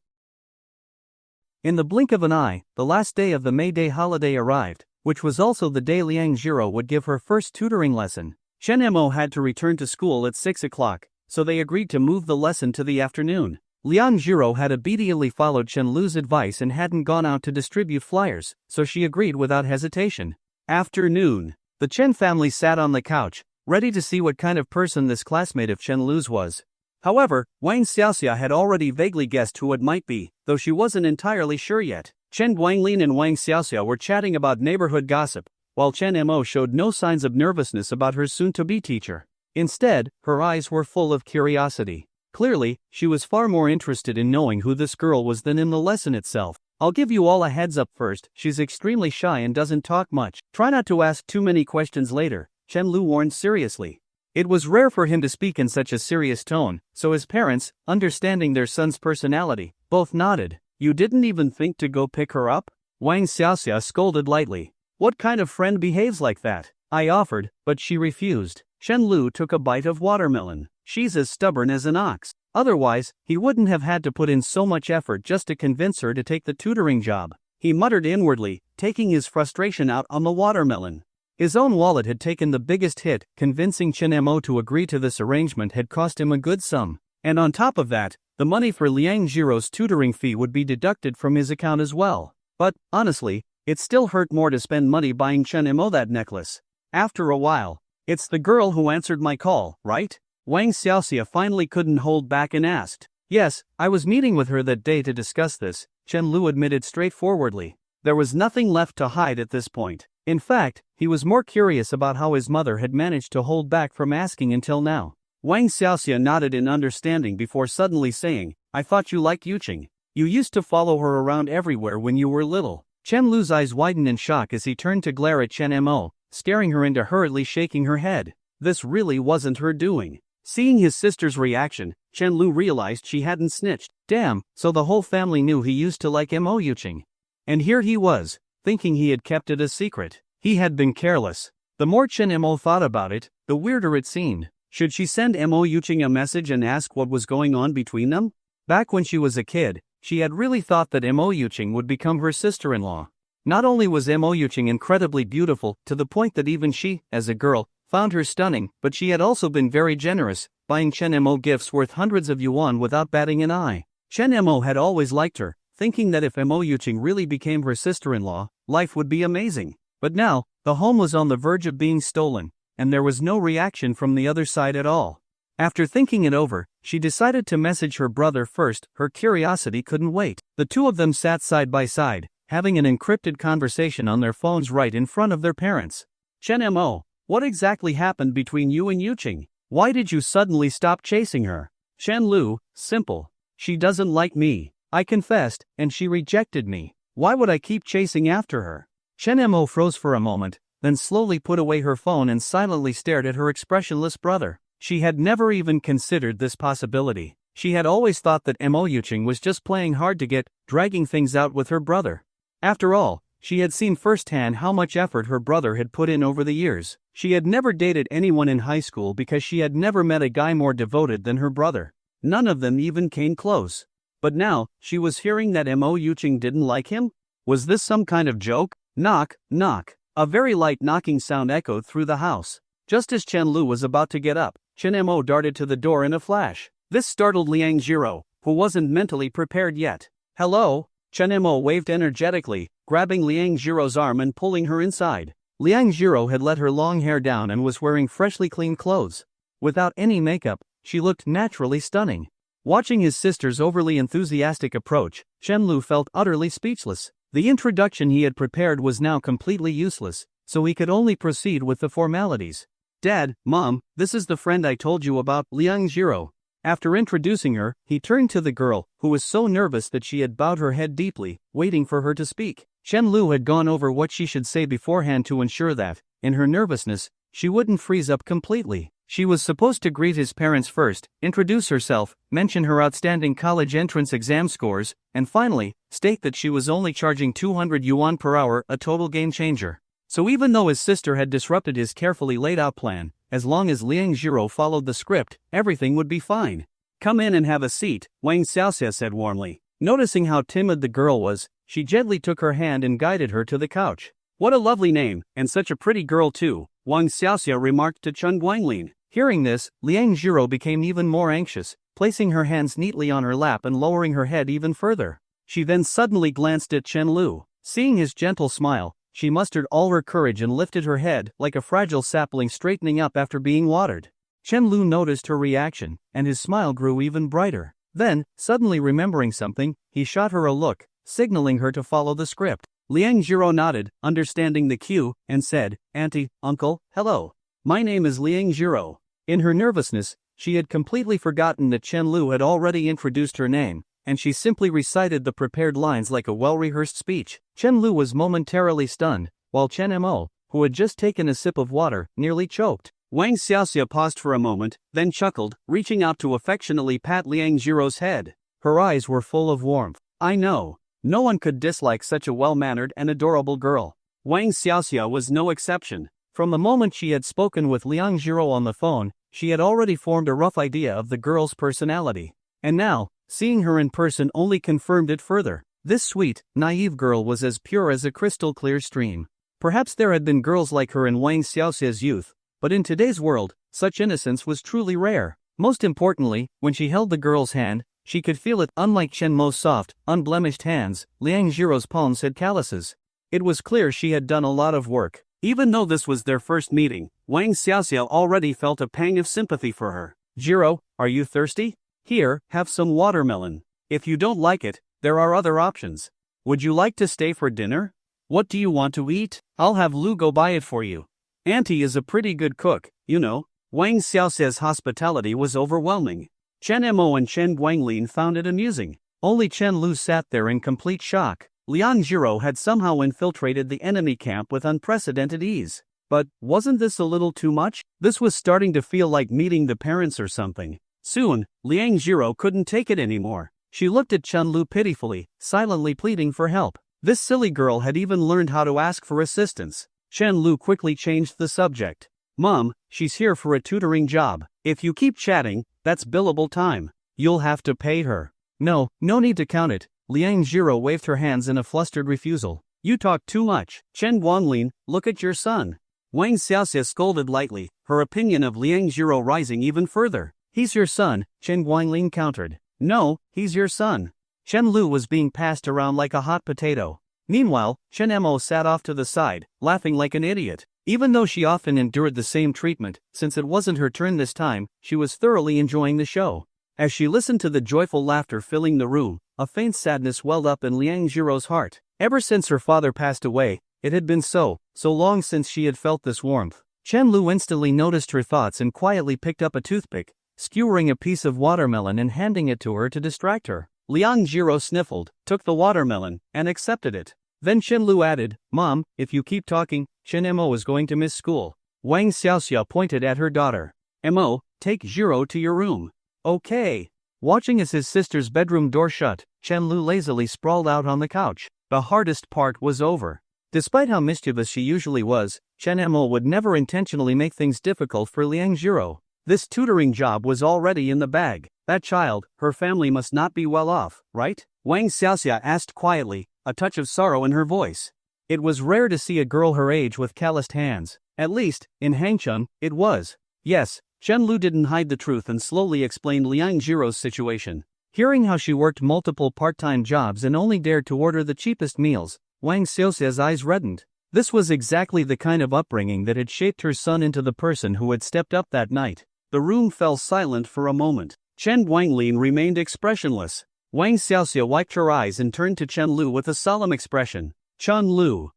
In the blink of an eye, the last day of the May Day holiday arrived, which was also the day Liang Zhiro would give her first tutoring lesson. Chen Mo had to return to school at 6 o'clock, so they agreed to move the lesson to the afternoon. Liang Zhiro had obediently followed Chen Lu's advice and hadn't gone out to distribute flyers, so she agreed without hesitation. Afternoon. The Chen family sat on the couch, ready to see what kind of person this classmate of Chen Lu's was. However, Wang Xiaoxia had already vaguely guessed who it might be, though she wasn't entirely sure yet. Chen Guanglin and Wang Xiaoxia were chatting about neighborhood gossip, while Chen Mo showed no signs of nervousness about her soon-to-be teacher. Instead, her eyes were full of curiosity. Clearly, she was far more interested in knowing who this girl was than in the lesson itself. I'll give you all a heads up first, she's extremely shy and doesn't talk much. Try not to ask too many questions later, Chen Lu warned seriously. It was rare for him to speak in such a serious tone, so his parents, understanding their son's personality, both nodded. You didn't even think to go pick her up? Wang Xiaoxia scolded lightly. What kind of friend behaves like that? I offered, but she refused. Chen Lu took a bite of watermelon. She's as stubborn as an ox. Otherwise, he wouldn't have had to put in so much effort just to convince her to take the tutoring job. He muttered inwardly, taking his frustration out on the watermelon. His own wallet had taken the biggest hit. Convincing Chen Mo to agree to this arrangement had cost him a good sum. And on top of that, the money for Liang Jiro's tutoring fee would be deducted from his account as well. But, honestly, it still hurt more to spend money buying Chen Mo that necklace. After a while, it's the girl who answered my call, right? Wang Xiaoxia finally couldn't hold back and asked. Yes, I was meeting with her that day to discuss this, Chen Lu admitted straightforwardly. There was nothing left to hide at this point. In fact, he was more curious about how his mother had managed to hold back from asking until now. Wang Xiaoxia nodded in understanding before suddenly saying, I thought you liked Yuqing. You used to follow her around everywhere when you were little. Chen Lu's eyes widened in shock as he turned to glare at Chen Mo, staring her into hurriedly shaking her head. This really wasn't her doing. Seeing his sister's reaction, Chen Lu realized she hadn't snitched. Damn, so the whole family knew he used to like Mo Yuqing. And here he was, thinking he had kept it a secret. He had been careless. The more Chen Mo thought about it, the weirder it seemed. Should she send Mo Yuqing a message and ask what was going on between them? Back when she was a kid, she had really thought that Mo Yuqing would become her sister-in-law. Not only was Mo Yuqing incredibly beautiful, to the point that even she, as a girl, found her stunning, but she had also been very generous, buying Chen Mo gifts worth hundreds of yuan without batting an eye. Chen Mo had always liked her, thinking that if Mo Yuqing really became her sister-in-law, life would be amazing. But now, the home was on the verge of being stolen, and there was no reaction from the other side at all. After thinking it over, she decided to message her brother first. Her curiosity couldn't wait. The two of them sat side by side, having an encrypted conversation on their phones right in front of their parents. Chen Mo, what exactly happened between you and Yuqing? Why did you suddenly stop chasing her? Chen Lu, simple. She doesn't like me. I confessed, and she rejected me. Why would I keep chasing after her? Chen Mo froze for a moment, then slowly put away her phone and silently stared at her expressionless brother. She had never even considered this possibility. She had always thought that Mo Yuqing was just playing hard to get, dragging things out with her brother. After all, she had seen firsthand how much effort her brother had put in over the years. She had never dated anyone in high school because she had never met a guy more devoted than her brother. None of them even came close. But now, she was hearing that Mo Yuqing didn't like him? Was this some kind of joke? Knock, knock. A very light knocking sound echoed through the house. Just as Chen Lu was about to get up, Chen Mo darted to the door in a flash. This startled Liang Jiro, who wasn't mentally prepared yet. Hello? Chen Mo waved energetically, grabbing Liang Jiro's arm and pulling her inside. Liang Jiro had let her long hair down and was wearing freshly clean clothes. Without any makeup, she looked naturally stunning. Watching his sister's overly enthusiastic approach, Chen Lu felt utterly speechless. The introduction he had prepared was now completely useless, so he could only proceed with the formalities. Dad, Mom, this is the friend I told you about, Liang Jiro. After introducing her, he turned to the girl, who was so nervous that she had bowed her head deeply, waiting for her to speak. Chen Lu had gone over what she should say beforehand to ensure that, in her nervousness, she wouldn't freeze up completely. She was supposed to greet his parents first, introduce herself, mention her outstanding college entrance exam scores, and finally, state that she was only charging 200 yuan per hour, a total game changer. So even though his sister had disrupted his carefully laid out plan, as long as Liang Jiro followed the script, everything would be fine. Come in and have a seat, Wang Xiaoxia said warmly. Noticing how timid the girl was, she gently took her hand and guided her to the couch. What a lovely name, and such a pretty girl too, Wang Xiaoxia remarked to Chen Guanglin. Hearing this, Liang Jiro became even more anxious, placing her hands neatly on her lap and lowering her head even further. She then suddenly glanced at Chen Lu. Seeing his gentle smile, she mustered all her courage and lifted her head like a fragile sapling straightening up after being watered. Chen Lu noticed her reaction, and his smile grew even brighter. Then, suddenly remembering something, he shot her a look, signaling her to follow the script. Liang Jiro nodded, understanding the cue, and said, Auntie, Uncle, hello. My name is Liang Jiro. In her nervousness, She had completely forgotten that Chen Lu had already introduced her name, and she simply recited the prepared lines like a well-rehearsed speech. Chen Lu was momentarily stunned, while Chen Mo, who had just taken a sip of water, nearly choked. Wang Xiaoxia paused for a moment, then chuckled, reaching out to affectionately pat Liang Jiro's head. Her eyes were full of warmth. I know. No one could dislike such a well-mannered and adorable girl. Wang Xiaoxia was no exception. From the moment she had spoken with Liang Jiro on the phone, she had already formed a rough idea of the girl's personality. And now, seeing her in person only confirmed it further. This sweet, naive girl was as pure as a crystal-clear stream. Perhaps there had been girls like her in Wang Xiaoxia's youth, but in today's world, such innocence was truly rare. Most importantly, when she held the girl's hand, she could feel it. Unlike Chen Mo's soft, unblemished hands, Liang Jiro's palms had calluses. It was clear she had done a lot of work. Even though this was their first meeting, Wang Xiaoxia already felt a pang of sympathy for her. Jiro, are you thirsty? Here, have some watermelon. If you don't like it, there are other options. Would you like to stay for dinner? What do you want to eat? I'll have Lu go buy it for you. Auntie is a pretty good cook, you know. Wang Xiaoxia's hospitality was overwhelming. Chen Mo and Chen Guanglin found it amusing. Only Chen Lu sat there in complete shock. Liang Jiro had somehow infiltrated the enemy camp with unprecedented ease. But, wasn't this a little too much? This was starting to feel like meeting the parents or something. Soon, Liang Jiro couldn't take it anymore. She looked at Chen Lu pitifully, silently pleading for help. This silly girl had even learned how to ask for assistance. Chen Lu quickly changed the subject. Mom, she's here for a tutoring job. If you keep chatting, that's billable time. You'll have to pay her. No need to count it. Liang Jiro waved her hands in a flustered refusal. You talk too much. Chen Guanglin, look at your son. Wang Xiaoxia scolded lightly, her opinion of Liang Jiro rising even further. He's your son, Chen Guanglin countered. No, he's your son. Chen Lu was being passed around like a hot potato. Meanwhile, Chen Mo sat off to the side, laughing like an idiot. Even though she often endured the same treatment, since it wasn't her turn this time, she was thoroughly enjoying the show. As she listened to the joyful laughter filling the room, a faint sadness welled up in Liang Jiro's heart. Ever since her father passed away, it had been so long since she had felt this warmth. Chen Lu instantly noticed her thoughts and quietly picked up a toothpick, skewering a piece of watermelon and handing it to her to distract her. Liang Jiro sniffled, took the watermelon, and accepted it. Then Chen Lu added, Mom, if you keep talking, Chen Mo is going to miss school. Wang Xiaoxia pointed at her daughter. Mo, take Jiro to your room. Okay. Watching as his sister's bedroom door shut, Chen Lu lazily sprawled out on the couch. The hardest part was over. Despite how mischievous she usually was, Chen Mo would never intentionally make things difficult for Liang Jiro. This tutoring job was already in the bag. That child, her family must not be well off, right? Wang Xiaoxia asked quietly, a touch of sorrow in her voice. It was rare to see a girl her age with calloused hands. At least, in Hangchun, it was. Yes, Chen Lu didn't hide the truth and slowly explained Liang Jiro's situation. Hearing how she worked multiple part-time jobs and only dared to order the cheapest meals, Wang Xiaoxia's eyes reddened. This was exactly the kind of upbringing that had shaped her son into the person who had stepped up that night. The room fell silent for a moment. Chen Guanglin remained expressionless. Wang Xiaoxia wiped her eyes and turned to Chen Lu with a solemn expression. Chen Lu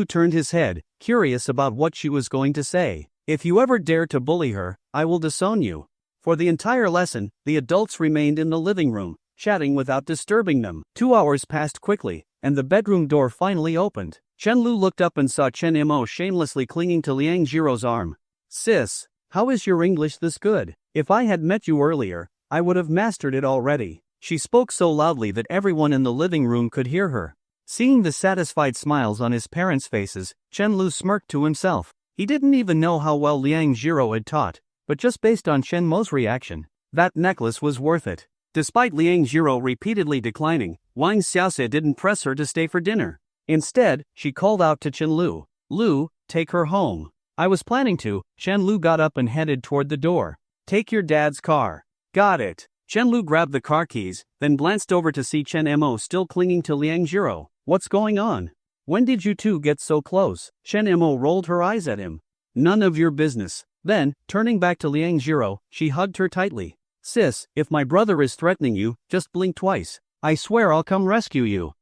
turned his head, curious about what she was going to say. If you ever dare to bully her, I will disown you. For the entire lesson, the adults remained in the living room, chatting without disturbing them. 2 hours passed quickly, and the bedroom door finally opened. Chen Lu looked up and saw Chen Mo shamelessly clinging to Liang Jiro's arm. Sis, how is your English this good? If I had met you earlier, I would have mastered it already. She spoke so loudly that everyone in the living room could hear her. Seeing the satisfied smiles on his parents' faces, Chen Lu smirked to himself. He didn't even know how well Liang Jiro had taught, but just based on Chen Mo's reaction, that necklace was worth it. Despite Liang Jiro repeatedly declining, Wang Xiaoxia didn't press her to stay for dinner. Instead, she called out to Chen Lu. Lu, take her home. I was planning to. Chen Lu got up and headed toward the door. Take your dad's car. Got it. Chen Lu grabbed the car keys, then glanced over to see Chen Mo still clinging to Liang Jiro. What's going on? When did you two get so close? Chen Mo rolled her eyes at him. None of your business. Then, turning back to Liang Jiro, she hugged her tightly. Sis, if my brother is threatening you, just blink twice. I swear I'll come rescue you.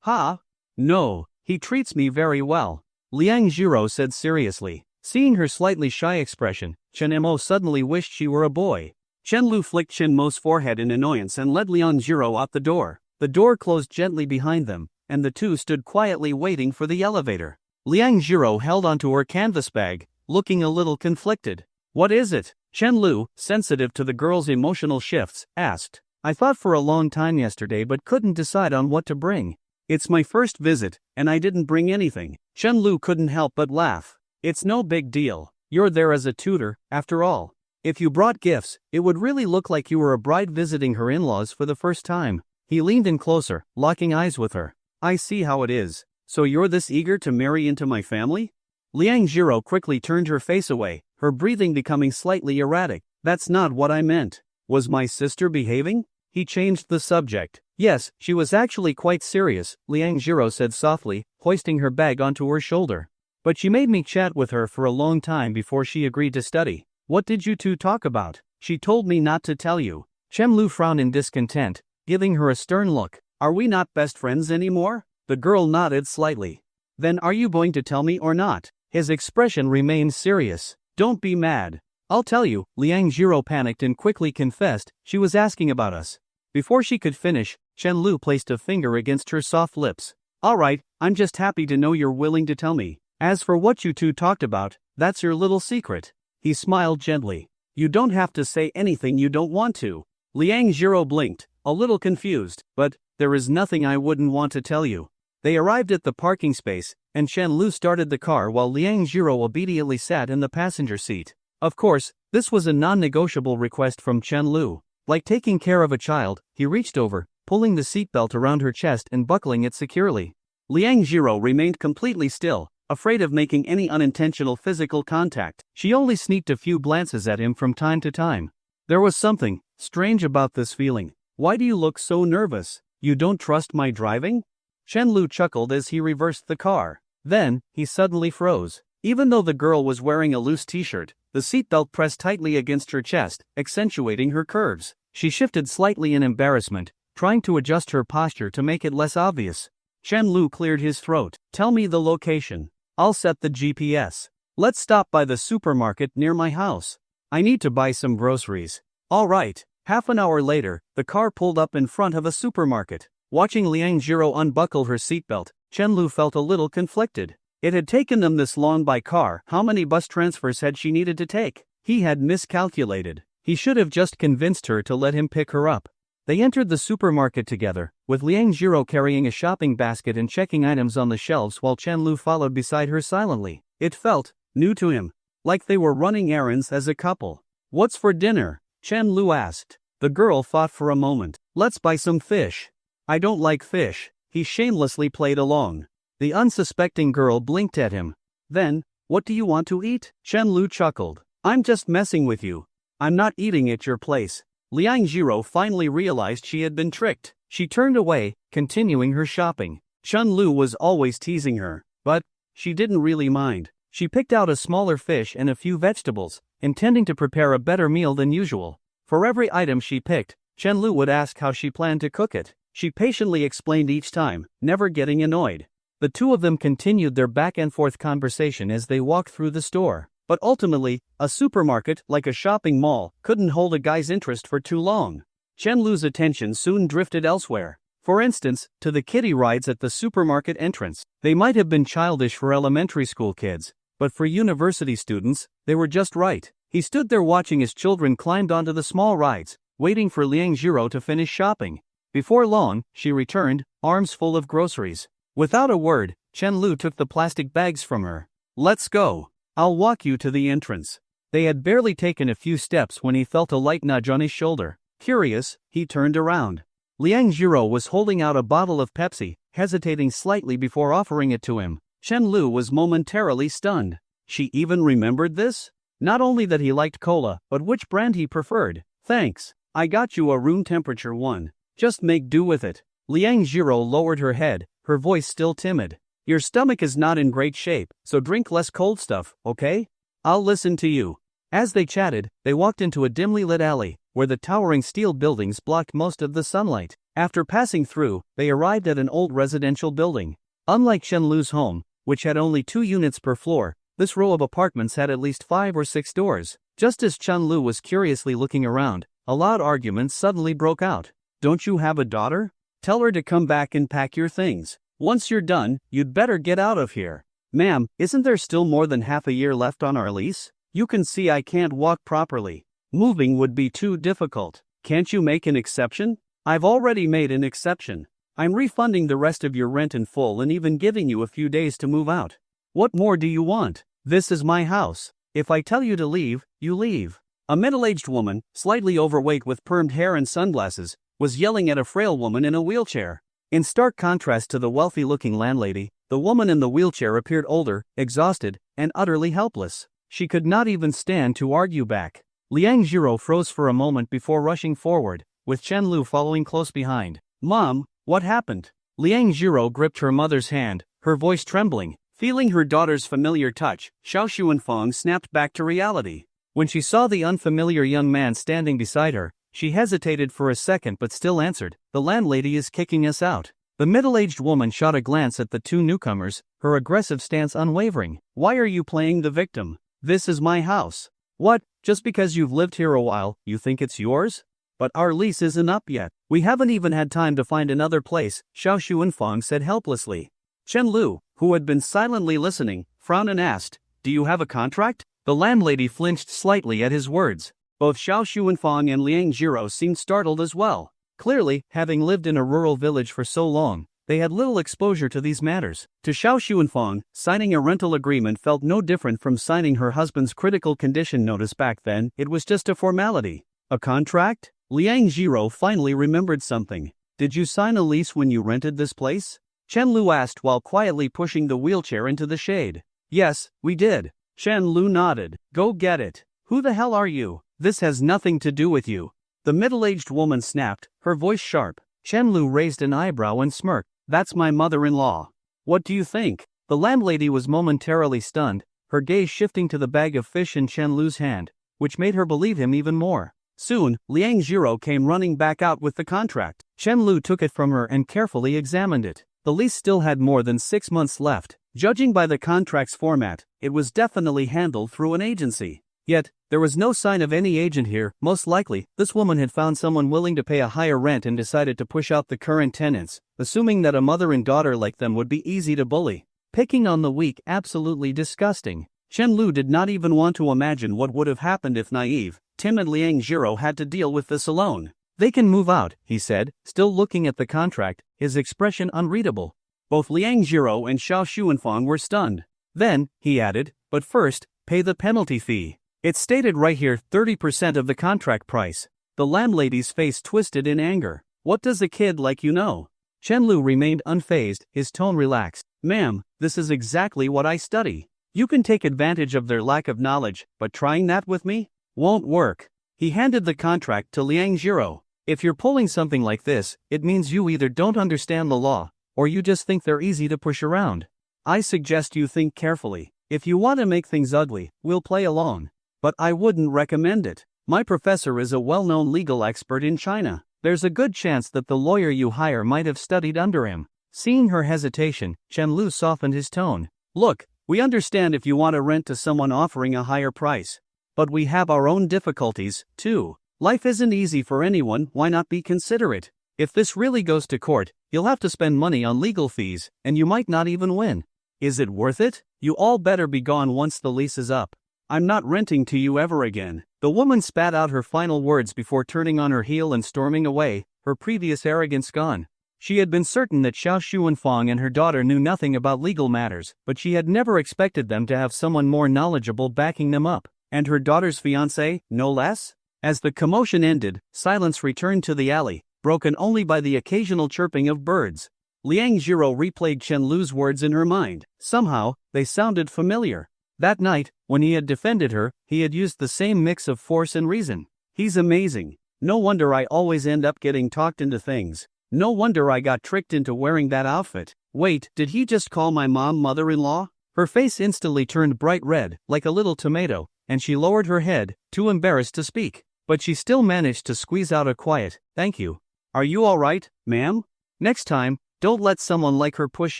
Ha? No, he treats me very well. Liang Jiro said seriously. Seeing her slightly shy expression, Chen Mo suddenly wished she were a boy. Chen Lu flicked Chen Mo's forehead in annoyance and led Liang Jiro out the door. The door closed gently behind them, and the two stood quietly waiting for the elevator. Liang Jiro held onto her canvas bag, looking a little conflicted. "What is it?" Chen Lu, sensitive to the girl's emotional shifts, asked. "I thought for a long time yesterday but couldn't decide on what to bring. It's my first visit, and I didn't bring anything." Chen Lu couldn't help but laugh. "It's no big deal. You're there as a tutor, after all. If you brought gifts, it would really look like you were a bride visiting her in-laws for the first time." He leaned in closer, locking eyes with her. "I see how it is. So you're this eager to marry into my family?" Liang Jiro quickly turned her face away, her breathing becoming slightly erratic. "That's not what I meant. Was my sister behaving?" He changed the subject. "Yes, she was actually quite serious," Liang Jiro said softly, hoisting her bag onto her shoulder. "But she made me chat with her for a long time before she agreed to study." "What did you two talk about?" "She told me not to tell you." Chen Lu frowned in discontent, giving her a stern look. "Are we not best friends anymore?" The girl nodded slightly. "Then are you going to tell me or not?" His expression remained serious. "Don't be mad." "I'll tell you," Liang Jiro panicked and quickly confessed, "she was asking about us." Before she could finish, Chen Lu placed a finger against her soft lips. "All right, I'm just happy to know you're willing to tell me. As for what you two talked about, that's your little secret." He smiled gently. "You don't have to say anything you don't want to." Liang Jiro blinked, a little confused, "But there is nothing I wouldn't want to tell you." They arrived at the parking space, and Chen Lu started the car while Liang Jiro obediently sat in the passenger seat. Of course, this was a non-negotiable request from Chen Lu. Like taking care of a child, he reached over, pulling the seatbelt around her chest and buckling it securely. Liang Jiro remained completely still, afraid of making any unintentional physical contact. She only sneaked a few glances at him from time to time. There was something strange about this feeling. "Why do you look so nervous? You don't trust my driving?" Chen Lu chuckled as he reversed the car. Then, he suddenly froze. Even though the girl was wearing a loose t-shirt, the seatbelt pressed tightly against her chest, accentuating her curves. She shifted slightly in embarrassment, trying to adjust her posture to make it less obvious. Chen Lu cleared his throat. "Tell me the location. I'll set the GPS. Let's stop by the supermarket near my house. I need to buy some groceries." "All right." Half an hour later, the car pulled up in front of a supermarket. Watching Liang Jiro unbuckle her seatbelt, Chen Lu felt a little conflicted. It had taken them this long by car. How many bus transfers had she needed to take? He had miscalculated. He should have just convinced her to let him pick her up. They entered the supermarket together, with Liang Jiro carrying a shopping basket and checking items on the shelves while Chen Lu followed beside her silently. It felt new to him, like they were running errands as a couple. "What's for dinner?" Chen Lu asked. The girl thought for a moment. "Let's buy some fish." "I don't like fish." He shamelessly played along. The unsuspecting girl blinked at him. "Then, what do you want to eat?" Chen Lu chuckled. "I'm just messing with you. I'm not eating at your place." Liang Jiro finally realized she had been tricked. She turned away, continuing her shopping. Chen Lu was always teasing her, but she didn't really mind. She picked out a smaller fish and a few vegetables, intending to prepare a better meal than usual. For every item she picked, Chen Lu would ask how she planned to cook it. She patiently explained each time, never getting annoyed. The two of them continued their back-and-forth conversation as they walked through the store. But ultimately, a supermarket, like a shopping mall, couldn't hold a guy's interest for too long. Chen Lu's attention soon drifted elsewhere. For instance, to the kiddie rides at the supermarket entrance. They might have been childish for elementary school kids, but for university students, they were just right. He stood there watching as children climbed onto the small rides, waiting for Liang Jiro to finish shopping. Before long, she returned, arms full of groceries. Without a word, Chen Lu took the plastic bags from her. "Let's go. I'll walk you to the entrance." They had barely taken a few steps when he felt a light nudge on his shoulder. Curious, he turned around. Liang Jiro was holding out a bottle of Pepsi, hesitating slightly before offering it to him. Chen Lu was momentarily stunned. She even remembered this? Not only that he liked cola, but which brand he preferred. "Thanks. I got you a room temperature one. Just make do with it." Liang Jiro lowered her head, her voice still timid. "Your stomach is not in great shape, so drink less cold stuff, okay? I'll listen to you." As they chatted, they walked into a dimly lit alley, where the towering steel buildings blocked most of the sunlight. After passing through, they arrived at an old residential building. Unlike Chen Lu's home, which had only 2 units per floor, This row of apartments had at least 5 or 6 doors. Just as Chun Lu was curiously looking around, a loud argument suddenly broke out. Don't you have a daughter? Tell her to come back and pack your things. Once you're done, you'd better get out of here. Ma'am, isn't there still more than half a year left on our lease? You can see I can't walk properly. Moving would be too difficult. Can't you make an exception? I've already made an exception. I'm refunding the rest of your rent in full and even giving you a few days to move out. What more do you want? This is my house. If I tell you to leave, you leave. A middle-aged woman, slightly overweight with permed hair and sunglasses, was yelling at a frail woman in a wheelchair. In stark contrast to the wealthy-looking landlady, the woman in the wheelchair appeared older, exhausted, and utterly helpless. She could not even stand to argue back. Liang Jiro froze for a moment before rushing forward, with Chen Lu following close behind. Mom, what happened? Liang Jiro gripped her mother's hand, her voice trembling. Feeling her daughter's familiar touch, Xiao Xuanfang snapped back to reality. When she saw the unfamiliar young man standing beside her, she hesitated for a second but still answered, "The landlady is kicking us out." The middle-aged woman shot a glance at the two newcomers, her aggressive stance unwavering. Why are you playing the victim? This is my house. What, just because you've lived here a while, you think it's yours? But our lease isn't up yet. We haven't even had time to find another place, Xiao Xuanfang said helplessly. Chen Lu, who had been silently listening, frowned and asked, "Do you have a contract?" The landlady flinched slightly at his words. Both Xiao Xuanfang and Liang Jiro seemed startled as well. Clearly, having lived in a rural village for so long, they had little exposure to these matters. To Xiao Xuanfang, signing a rental agreement felt no different from signing her husband's critical condition notice back then. It was just a formality. A contract? Liang Jiro finally remembered something. Did you sign a lease when you rented this place? Chen Lu asked while quietly pushing the wheelchair into the shade. Yes, we did. Chen Lu nodded. Go get it. Who the hell are you? This has nothing to do with you. The middle-aged woman snapped, her voice sharp. Chen Lu raised an eyebrow and smirked. That's my mother-in-law. What do you think? The landlady was momentarily stunned, her gaze shifting to the bag of fish in Chen Lu's hand, which made her believe him even more. Soon, Liang Jiro came running back out with the contract. Chen Lu took it from her and carefully examined it. The lease still had more than 6 months left. Judging by the contract's format, it was definitely handled through an agency. Yet, there was no sign of any agent here. Most likely, this woman had found someone willing to pay a higher rent and decided to push out the current tenants, assuming that a mother and daughter like them would be easy to bully. Picking on the weak, absolutely disgusting. Chen Lu did not even want to imagine what would have happened if naive, timid Liang Jiro had to deal with this alone. They can move out, he said, still looking at the contract, his expression unreadable. Both Liang Jiro and Xiao Xuanfang were stunned. Then, he added, but first, pay the penalty fee. It's stated right here, 30% of the contract price. The landlady's face twisted in anger. What does a kid like you know? Chen Lu remained unfazed, his tone relaxed. Ma'am, this is exactly what I study. You can take advantage of their lack of knowledge, but trying that with me? Won't work. He handed the contract to Liang Jiro. If you're pulling something like this, it means you either don't understand the law, or you just think they're easy to push around. I suggest you think carefully. If you want to make things ugly, we'll play along. But I wouldn't recommend it. My professor is a well-known legal expert in China. There's a good chance that the lawyer you hire might have studied under him. Seeing her hesitation, Chen Lu softened his tone. Look, we understand if you want to rent to someone offering a higher price. But we have our own difficulties, too. Life isn't easy for anyone, why not be considerate? If this really goes to court, you'll have to spend money on legal fees, and you might not even win. Is it worth it? You all better be gone once the lease is up. I'm not renting to you ever again. The woman spat out her final words before turning on her heel and storming away, her previous arrogance gone. She had been certain that Xiao Xuanfang and her daughter knew nothing about legal matters, but she had never expected them to have someone more knowledgeable backing them up. And her daughter's fiancé, no less? As the commotion ended, silence returned to the alley, broken only by the occasional chirping of birds. Liang Jiro replayed Chen Lu's words in her mind. Somehow, they sounded familiar. That night, when he had defended her, he had used the same mix of force and reason. He's amazing. No wonder I always end up getting talked into things. No wonder I got tricked into wearing that outfit. Wait, did he just call my mom mother-in-law? Her face instantly turned bright red, like a little tomato, and she lowered her head, too embarrassed to speak. But she still managed to squeeze out a quiet, "Thank you. Are you all right, ma'am? Next time, don't let someone like her push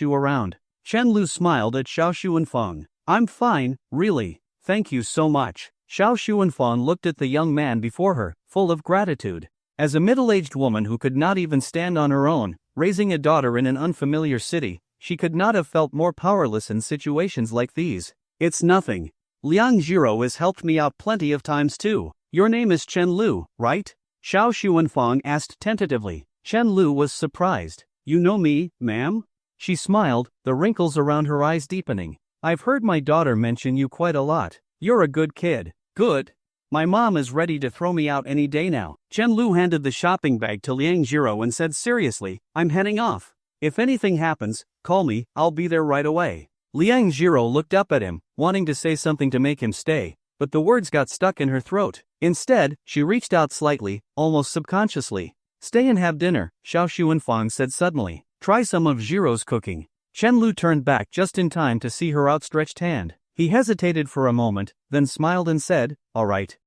you around." Chen Lu smiled at Xiao Xuanfang. I'm fine, really, thank you so much. Xiao Xuanfang looked at the young man before her, full of gratitude. As a middle-aged woman who could not even stand on her own, raising a daughter in an unfamiliar city, she could not have felt more powerless in situations like these. It's nothing. Liang Jiro has helped me out plenty of times too. Your name is Chen Lu, right? Xiao Xuanfang asked tentatively. Chen Lu was surprised. You know me, ma'am? She smiled, the wrinkles around her eyes deepening. I've heard my daughter mention you quite a lot. You're a good kid. Good. My mom is ready to throw me out any day now. Chen Lu handed the shopping bag to Liang Jiro and said seriously, I'm heading off. If anything happens, call me, I'll be there right away. Liang Jiro looked up at him, wanting to say something to make him stay, but the words got stuck in her throat. Instead, she reached out slightly, almost subconsciously. Stay and have dinner, Xiao Xuanfang said suddenly. Try some of Jiro's cooking. Chen Lu turned back just in time to see her outstretched hand. He hesitated for a moment, then smiled and said, all right.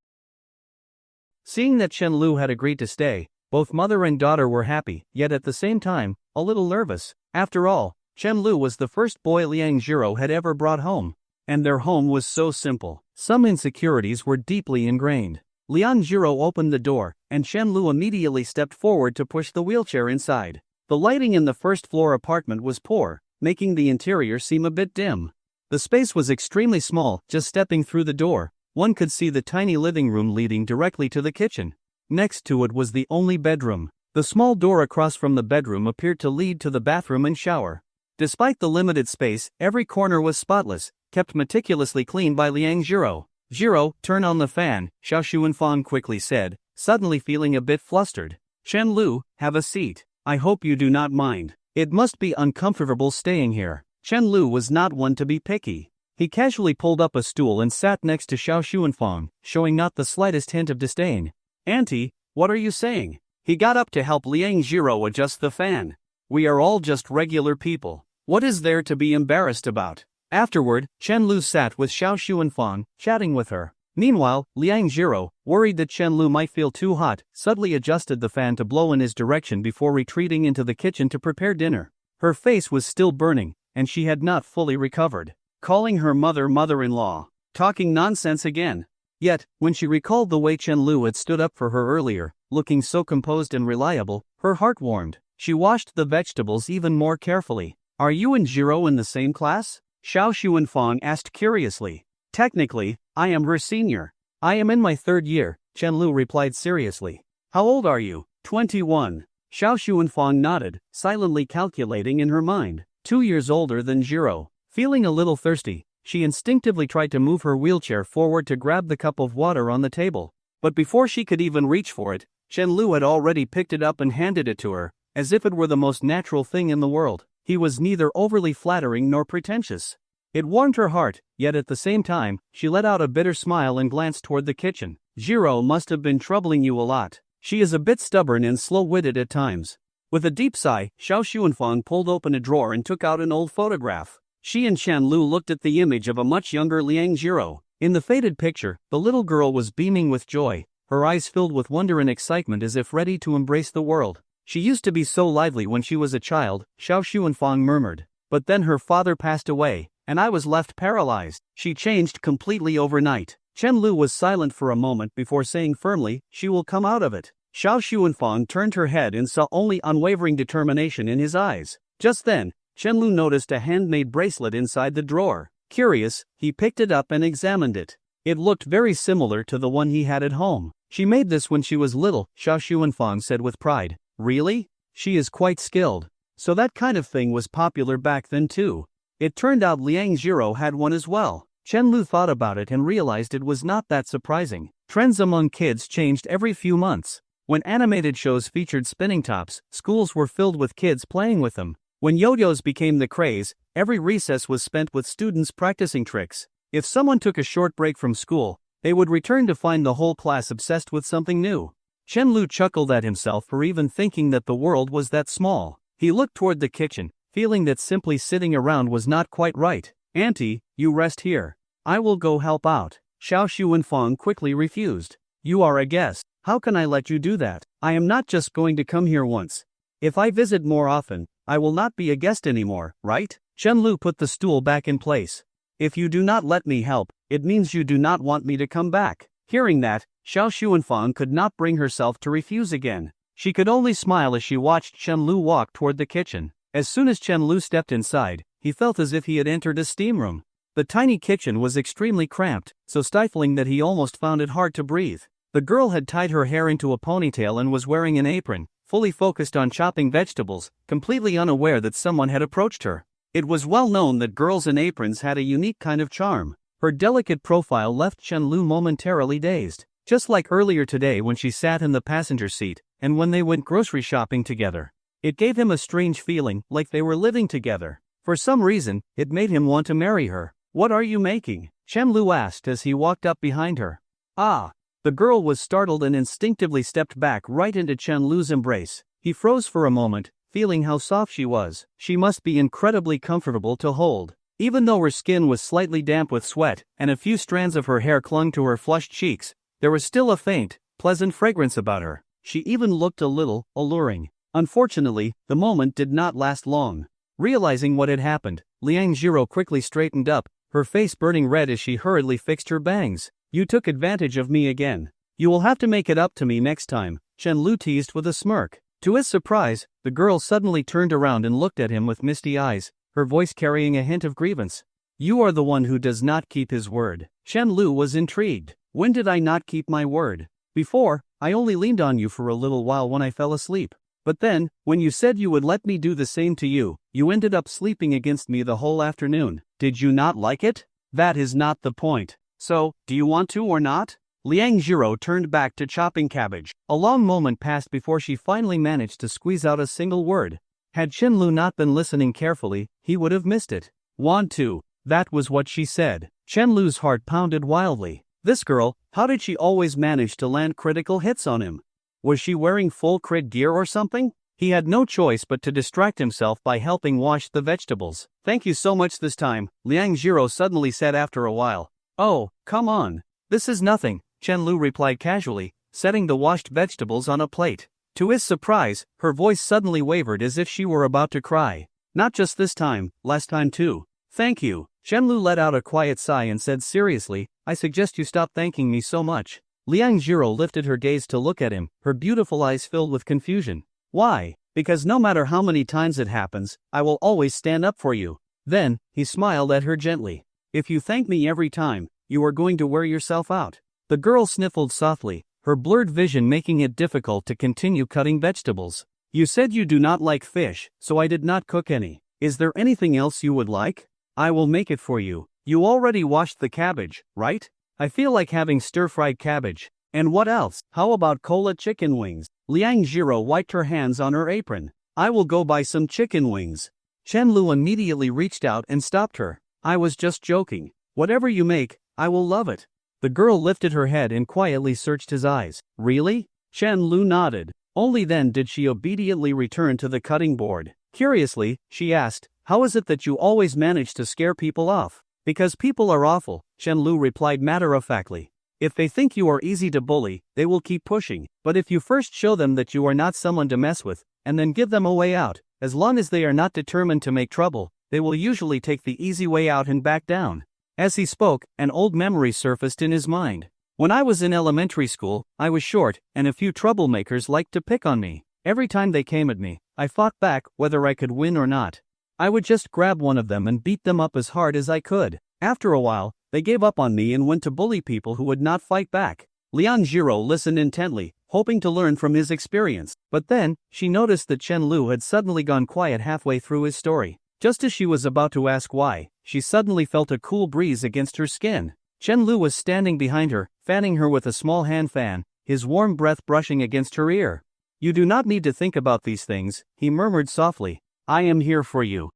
Seeing that Chen Lu had agreed to stay, both mother and daughter were happy, yet at the same time, a little nervous. After all, Chen Lu was the first boy Liang Jiro had ever brought home. And their home was so simple. Some insecurities were deeply ingrained. Liang Jiro opened the door, and Chen Lu immediately stepped forward to push the wheelchair inside. The lighting in the first-floor apartment was poor, making the interior seem a bit dim. The space was extremely small. Just stepping through the door, one could see the tiny living room leading directly to the kitchen. Next to it was the only bedroom. The small door across from the bedroom appeared to lead to the bathroom and shower. Despite the limited space, every corner was spotless, kept meticulously clean by Liang Jiro. Jiro, turn on the fan, Xiao Xuanfang quickly said, suddenly feeling a bit flustered. Chen Lu, have a seat. I hope you do not mind. It must be uncomfortable staying here. Chen Lu was not one to be picky. He casually pulled up a stool and sat next to Xiao Xuanfang, showing not the slightest hint of disdain. Auntie, what are you saying? He got up to help Liang Jiro adjust the fan. We are all just regular people. What is there to be embarrassed about? Afterward, Chen Lu sat with Xiao Xuanfang, chatting with her. Meanwhile, Liang Jiro, worried that Chen Lu might feel too hot, subtly adjusted the fan to blow in his direction before retreating into the kitchen to prepare dinner. Her face was still burning, and she had not fully recovered. Calling her mother-in-law. Talking nonsense again. Yet, when she recalled the way Chen Lu had stood up for her earlier, looking so composed and reliable, her heart warmed. She washed the vegetables even more carefully. Are you and Jiro in the same class? Xiao Xuanfang asked curiously. Technically, I am her senior. I am in my third year, Chen Lu replied seriously. How old are you? 21. Xiao Xuanfang nodded, silently calculating in her mind. 2 years older than Jiro. Feeling a little thirsty, she instinctively tried to move her wheelchair forward to grab the cup of water on the table. But before she could even reach for it, Chen Lu had already picked it up and handed it to her, as if it were the most natural thing in the world. He was neither overly flattering nor pretentious. It warmed her heart, yet at the same time, she let out a bitter smile and glanced toward the kitchen. Jiro must have been troubling you a lot. She is a bit stubborn and slow-witted at times. With a deep sigh, Xiao Xuanfang pulled open a drawer and took out an old photograph. She and Chen Lu looked at the image of a much younger Liang Jiro. In the faded picture, the little girl was beaming with joy, her eyes filled with wonder and excitement as if ready to embrace the world. She used to be so lively when she was a child, Xiao Xuanfang murmured. But then her father passed away, and I was left paralyzed. She changed completely overnight. Chen Lu was silent for a moment before saying firmly, she will come out of it. Xiao Xuanfang turned her head and saw only unwavering determination in his eyes. Just then, Chen Lu noticed a handmade bracelet inside the drawer. Curious, he picked it up and examined it. It looked very similar to the one he had at home. She made this when she was little, Xiao Xuanfang said with pride. Really? She is quite skilled. So that kind of thing was popular back then too. It turned out Liang Jiro had one as well. Chen Lu thought about it and realized it was not that surprising. Trends among kids changed every few months. When animated shows featured spinning tops, schools were filled with kids playing with them. When yo-yos became the craze, every recess was spent with students practicing tricks. If someone took a short break from school, they would return to find the whole class obsessed with something new. Chen Lu chuckled at himself for even thinking that the world was that small. He looked toward the kitchen, feeling that simply sitting around was not quite right. Auntie, you rest here. I will go help out. Xiao Xuanfang quickly refused. You are a guest. How can I let you do that? I am not just going to come here once. If I visit more often, I will not be a guest anymore, right? Chen Lu put the stool back in place. If you do not let me help, it means you do not want me to come back. Hearing that, Xiao Xuanfang could not bring herself to refuse again. She could only smile as she watched Chen Lu walk toward the kitchen. As soon as Chen Lu stepped inside, he felt as if he had entered a steam room. The tiny kitchen was extremely cramped, so stifling that he almost found it hard to breathe. The girl had tied her hair into a ponytail and was wearing an apron, fully focused on chopping vegetables, completely unaware that someone had approached her. It was well known that girls in aprons had a unique kind of charm. Her delicate profile left Chen Lu momentarily dazed, just like earlier today when she sat in the passenger seat, and when they went grocery shopping together. It gave him a strange feeling, like they were living together. For some reason, it made him want to marry her. "What are you making?" Chen Lu asked as he walked up behind her. "Ah." The girl was startled and instinctively stepped back right into Chen Lu's embrace. He froze for a moment, feeling how soft she was. She must be incredibly comfortable to hold. Even though her skin was slightly damp with sweat, and a few strands of her hair clung to her flushed cheeks, there was still a faint, pleasant fragrance about her. She even looked a little alluring. Unfortunately, the moment did not last long. Realizing what had happened, Liang Jiro quickly straightened up, her face burning red as she hurriedly fixed her bangs. "You took advantage of me again. You will have to make it up to me next time," Chen Lu teased with a smirk. To his surprise, the girl suddenly turned around and looked at him with misty eyes, her voice carrying a hint of grievance. "You are the one who does not keep his word." Chen Lu was intrigued. "When did I not keep my word? Before, I only leaned on you for a little while when I fell asleep. But then, when you said you would let me do the same to you, you ended up sleeping against me the whole afternoon. Did you not like it? That is not the point. So, do you want to or not?" Liang Jiro turned back to chopping cabbage. A long moment passed before she finally managed to squeeze out a single word. Had Chen Lu not been listening carefully, he would have missed it. "Want to." That was what she said. Chen Lu's heart pounded wildly. This girl, how did she always manage to land critical hits on him? Was she wearing full crit gear or something? He had no choice but to distract himself by helping wash the vegetables. "Thank you so much this time," Liang Jiro suddenly said after a while. "Oh, come on. This is nothing," Chen Lu replied casually, setting the washed vegetables on a plate. To his surprise, her voice suddenly wavered as if she were about to cry. "Not just this time, last time too." "Thank you." Chen Lu let out a quiet sigh and said seriously, "I suggest you stop thanking me so much." Liang Jiro lifted her gaze to look at him, her beautiful eyes filled with confusion. "Why?" "Because no matter how many times it happens, I will always stand up for you." Then, he smiled at her gently. "If you thank me every time, you are going to wear yourself out." The girl sniffled softly, her blurred vision making it difficult to continue cutting vegetables. "You said you do not like fish, so I did not cook any. Is there anything else you would like? I will make it for you. You already washed the cabbage, right? I feel like having stir-fried cabbage. And what else? How about cola chicken wings?" Liang Jiro wiped her hands on her apron. "I will go buy some chicken wings." Chen Lu immediately reached out and stopped her. "I was just joking. Whatever you make, I will love it." The girl lifted her head and quietly searched his eyes. "Really?" Chen Lu nodded. Only then did she obediently return to the cutting board. Curiously, she asked, "How is it that you always manage to scare people off?" "Because people are awful," Chen Lu replied matter-of-factly. "If they think you are easy to bully, they will keep pushing. But if you first show them that you are not someone to mess with, and then give them a way out, as long as they are not determined to make trouble, they will usually take the easy way out and back down." As he spoke, an old memory surfaced in his mind. "When I was in elementary school, I was short, and a few troublemakers liked to pick on me. Every time they came at me, I fought back, whether I could win or not. I would just grab one of them and beat them up as hard as I could. After a while, they gave up on me and went to bully people who would not fight back." Liang Jiro listened intently, hoping to learn from his experience. But then, she noticed that Chen Lu had suddenly gone quiet halfway through his story. Just as she was about to ask why, she suddenly felt a cool breeze against her skin. Chen Lu was standing behind her, fanning her with a small hand fan, his warm breath brushing against her ear. "You do not need to think about these things," he murmured softly. "I am here for you."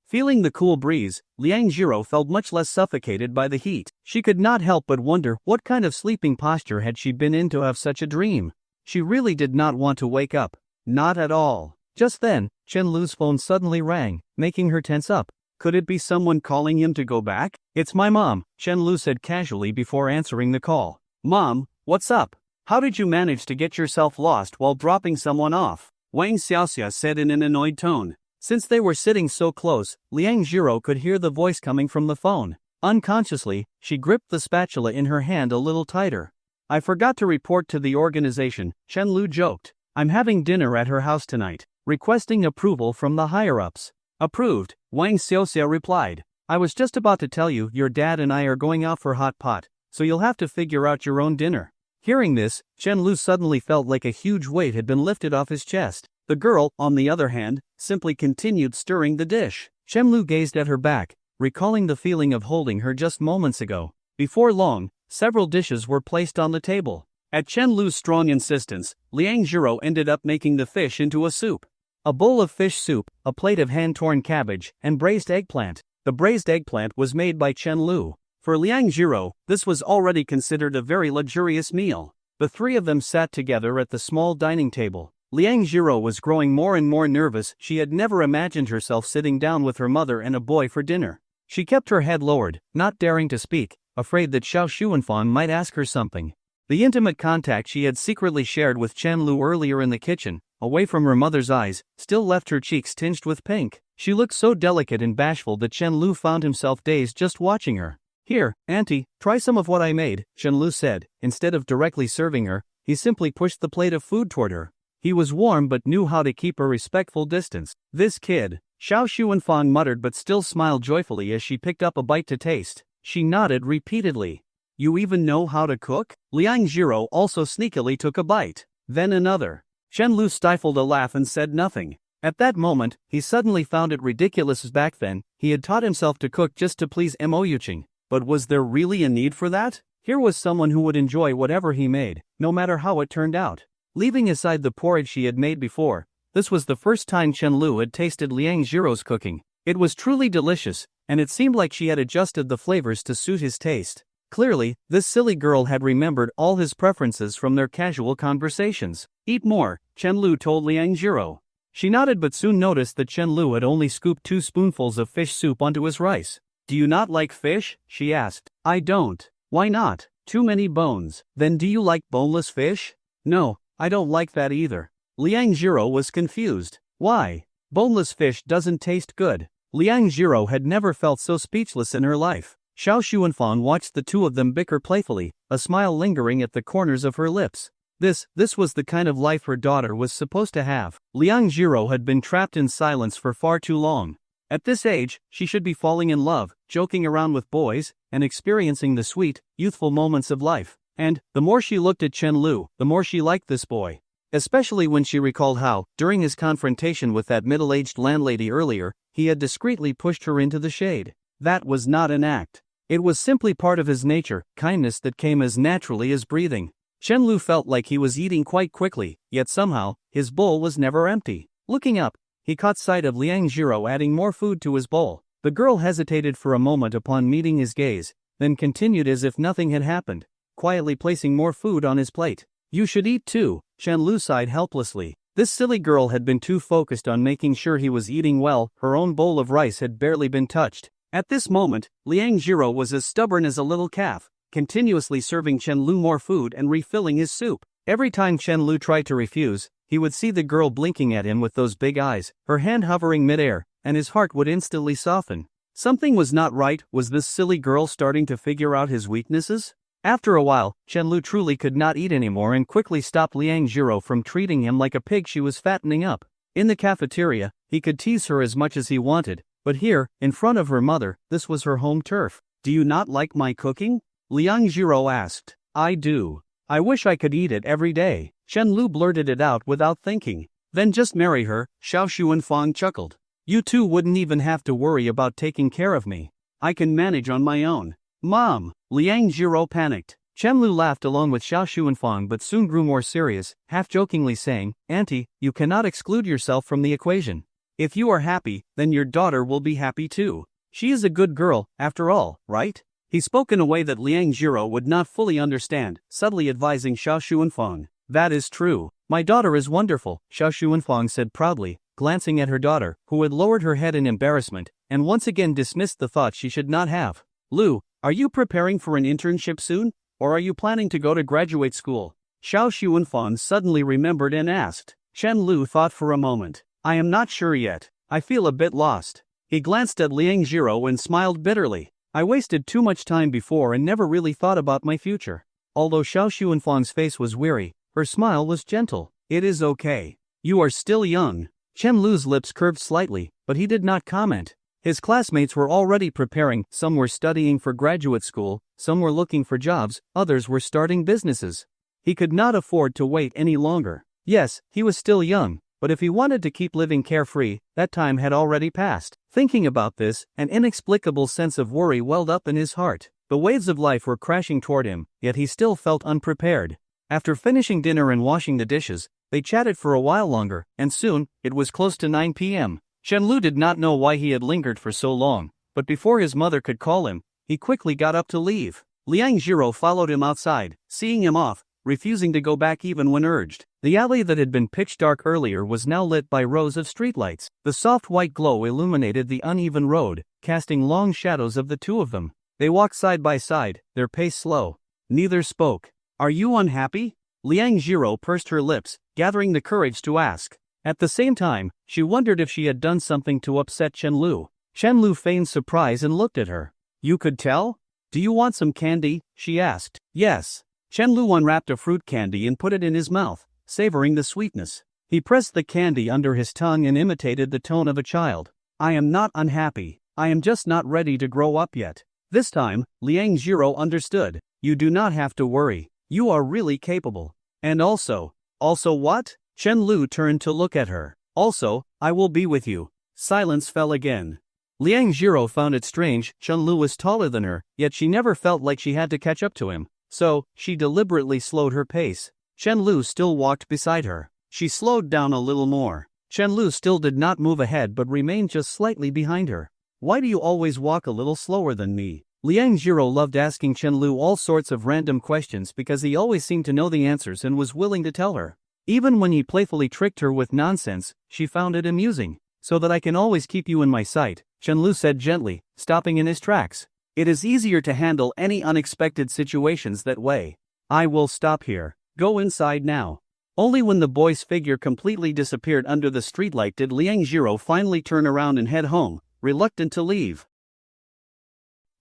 Feeling the cool breeze, Liang Jiro felt much less suffocated by the heat. She could not help but wonder what kind of sleeping posture had she been in to have such a dream. She really did not want to wake up. Not at all. Just then, Chen Lu's phone suddenly rang, making her tense up. Could it be someone calling him to go back? "It's my mom," Chen Lu said casually before answering the call. "Mom, what's up? How did you manage to get yourself lost while dropping someone off?" Wang Xiaoxia said in an annoyed tone. Since they were sitting so close, Liang Jiro could hear the voice coming from the phone. Unconsciously, she gripped the spatula in her hand a little tighter. I forgot to report to the organization, Chen Lu joked. I'm having dinner at her house tonight, requesting approval from the higher-ups. Approved, Wang Xiaoxia replied. I was just about to tell you your dad and I are going out for hot pot, so you'll have to figure out your own dinner. Hearing this, Chen Lu suddenly felt like a huge weight had been lifted off his chest. The girl, on the other hand, simply continued stirring the dish. Chen Lu gazed at her back, recalling the feeling of holding her just moments ago. Before long, several dishes were placed on the table. At Chen Lu's strong insistence, Liang Jiro ended up making the fish into a soup. A bowl of fish soup, a plate of hand-torn cabbage, and braised eggplant. The braised eggplant was made by Chen Lu. For Liang Jiro, this was already considered a very luxurious meal. The three of them sat together at the small dining table. Liang Jiro was growing more and more nervous. She had never imagined herself sitting down with her mother and a boy for dinner. She kept her head lowered, not daring to speak, afraid that Xiao Xuanfang might ask her something. The intimate contact she had secretly shared with Chen Lu earlier in the kitchen, away from her mother's eyes, still left her cheeks tinged with pink. She looked so delicate and bashful that Chen Lu found himself dazed just watching her. Here, auntie, try some of what I made, Chen Lu said. Instead of directly serving her, he simply pushed the plate of food toward her. He was warm but knew how to keep a respectful distance. This kid, Xiao Xuanfang muttered but still smiled joyfully as she picked up a bite to taste. She nodded repeatedly. You even know how to cook? Liang Jiro also sneakily took a bite. Then another. Chen Lu stifled a laugh and said nothing. At that moment, he suddenly found it ridiculous as back then, he had taught himself to cook just to please Mo Yuqing. But was there really a need for that? Here was someone who would enjoy whatever he made, no matter how it turned out. Leaving aside the porridge she had made before, this was the first time Chen Lu had tasted Liang Jiro's cooking. It was truly delicious, and it seemed like she had adjusted the flavors to suit his taste. Clearly, this silly girl had remembered all his preferences from their casual conversations. Eat more, Chen Lu told Liang Jiro. She nodded but soon noticed that Chen Lu had only scooped 2 spoonfuls of fish soup onto his rice. Do you not like fish? She asked. I don't. Why not? Too many bones. Then do you like boneless fish? No, I don't like that either. Liang Jiro was confused. Why? Boneless fish doesn't taste good. Liang Jiro had never felt so speechless in her life. Xiao Xuanfang watched the two of them bicker playfully, a smile lingering at the corners of her lips. This was the kind of life her daughter was supposed to have. Liang Jiro had been trapped in silence for far too long. At this age, she should be falling in love, joking around with boys, and experiencing the sweet, youthful moments of life. And, the more she looked at Chen Lu, the more she liked this boy. Especially when she recalled how, during his confrontation with that middle-aged landlady earlier, he had discreetly pushed her into the shade. That was not an act. It was simply part of his nature, kindness that came as naturally as breathing. Chen Lu felt like he was eating quite quickly, yet somehow, his bowl was never empty. Looking up, he caught sight of Liang Jiro adding more food to his bowl. The girl hesitated for a moment upon meeting his gaze, then continued as if nothing had happened, quietly placing more food on his plate. You should eat too, Chen Lu sighed helplessly. This silly girl had been too focused on making sure he was eating well, her own bowl of rice had barely been touched. At this moment, Liang Jiro was as stubborn as a little calf, continuously serving Chen Lu more food and refilling his soup. Every time Chen Lu tried to refuse, he would see the girl blinking at him with those big eyes, her hand hovering midair, and his heart would instantly soften. Something was not right. Was this silly girl starting to figure out his weaknesses? After a while, Chen Lu truly could not eat anymore and quickly stopped Liang Jiro from treating him like a pig she was fattening up. In the cafeteria, he could tease her as much as he wanted, but here, in front of her mother, this was her home turf. Do you not like my cooking? Liang Jiro asked. I do. I wish I could eat it every day. Chen Lu blurted it out without thinking. Then just marry her, Xiao Xuanfang chuckled. You two wouldn't even have to worry about taking care of me. I can manage on my own. Mom! Liang Jiro panicked. Chen Lu laughed along with Xiao Xuanfang but soon grew more serious, half-jokingly saying, Auntie, you cannot exclude yourself from the equation. If you are happy, then your daughter will be happy too. She is a good girl, after all, right? He spoke in a way that Liang Jiro would not fully understand, subtly advising Xiao Xuanfang. That is true. My daughter is wonderful, Xiao Xuanfang said proudly, glancing at her daughter, who had lowered her head in embarrassment, and once again dismissed the thought she should not have. Lu, are you preparing for an internship soon? Or are you planning to go to graduate school? Xiao Xuanfang suddenly remembered and asked. Chen Lu thought for a moment. I am not sure yet. I feel a bit lost. He glanced at Liang Jiro and smiled bitterly. I wasted too much time before and never really thought about my future. Although Xiao Xuanfang's face was weary, her smile was gentle. It is okay. You are still young. Chen Lu's lips curved slightly, but he did not comment. His classmates were already preparing, some were studying for graduate school, some were looking for jobs, others were starting businesses. He could not afford to wait any longer. Yes, he was still young, but if he wanted to keep living carefree, that time had already passed. Thinking about this, an inexplicable sense of worry welled up in his heart. The waves of life were crashing toward him, yet he still felt unprepared. After finishing dinner and washing the dishes, they chatted for a while longer, and soon, it was close to 9 p.m. Chen Lu did not know why he had lingered for so long, but before his mother could call him, he quickly got up to leave. Liang Jiro followed him outside, seeing him off, refusing to go back even when urged. The alley that had been pitch dark earlier was now lit by rows of streetlights. The soft white glow illuminated the uneven road, casting long shadows of the two of them. They walked side by side, their pace slow. Neither spoke. Are you unhappy? Liang Jiro pursed her lips, gathering the courage to ask. At the same time, she wondered if she had done something to upset Chen Lu. Chen Lu feigned surprise and looked at her. You could tell? Do you want some candy? She asked. Yes. Chen Lu unwrapped a fruit candy and put it in his mouth, savoring the sweetness. He pressed the candy under his tongue and imitated the tone of a child. I am not unhappy. I am just not ready to grow up yet. This time, Liang Jiro understood. You do not have to worry. You are really capable. And also what? Chen Lu turned to look at her. Also, I will be with you. Silence fell again. Liang Jiro found it strange. Chen Lu was taller than her, yet she never felt like she had to catch up to him. So, she deliberately slowed her pace. Chen Lu still walked beside her. She slowed down a little more. Chen Lu still did not move ahead but remained just slightly behind her. Why do you always walk a little slower than me? Liang Jiro loved asking Chen Lu all sorts of random questions because he always seemed to know the answers and was willing to tell her. Even when he playfully tricked her with nonsense, she found it amusing. So that I can always keep you in my sight, Chen Lu said gently, stopping in his tracks. It is easier to handle any unexpected situations that way. I will stop here. Go inside now. Only when the boy's figure completely disappeared under the streetlight did Liang Jiro finally turn around and head home, reluctant to leave.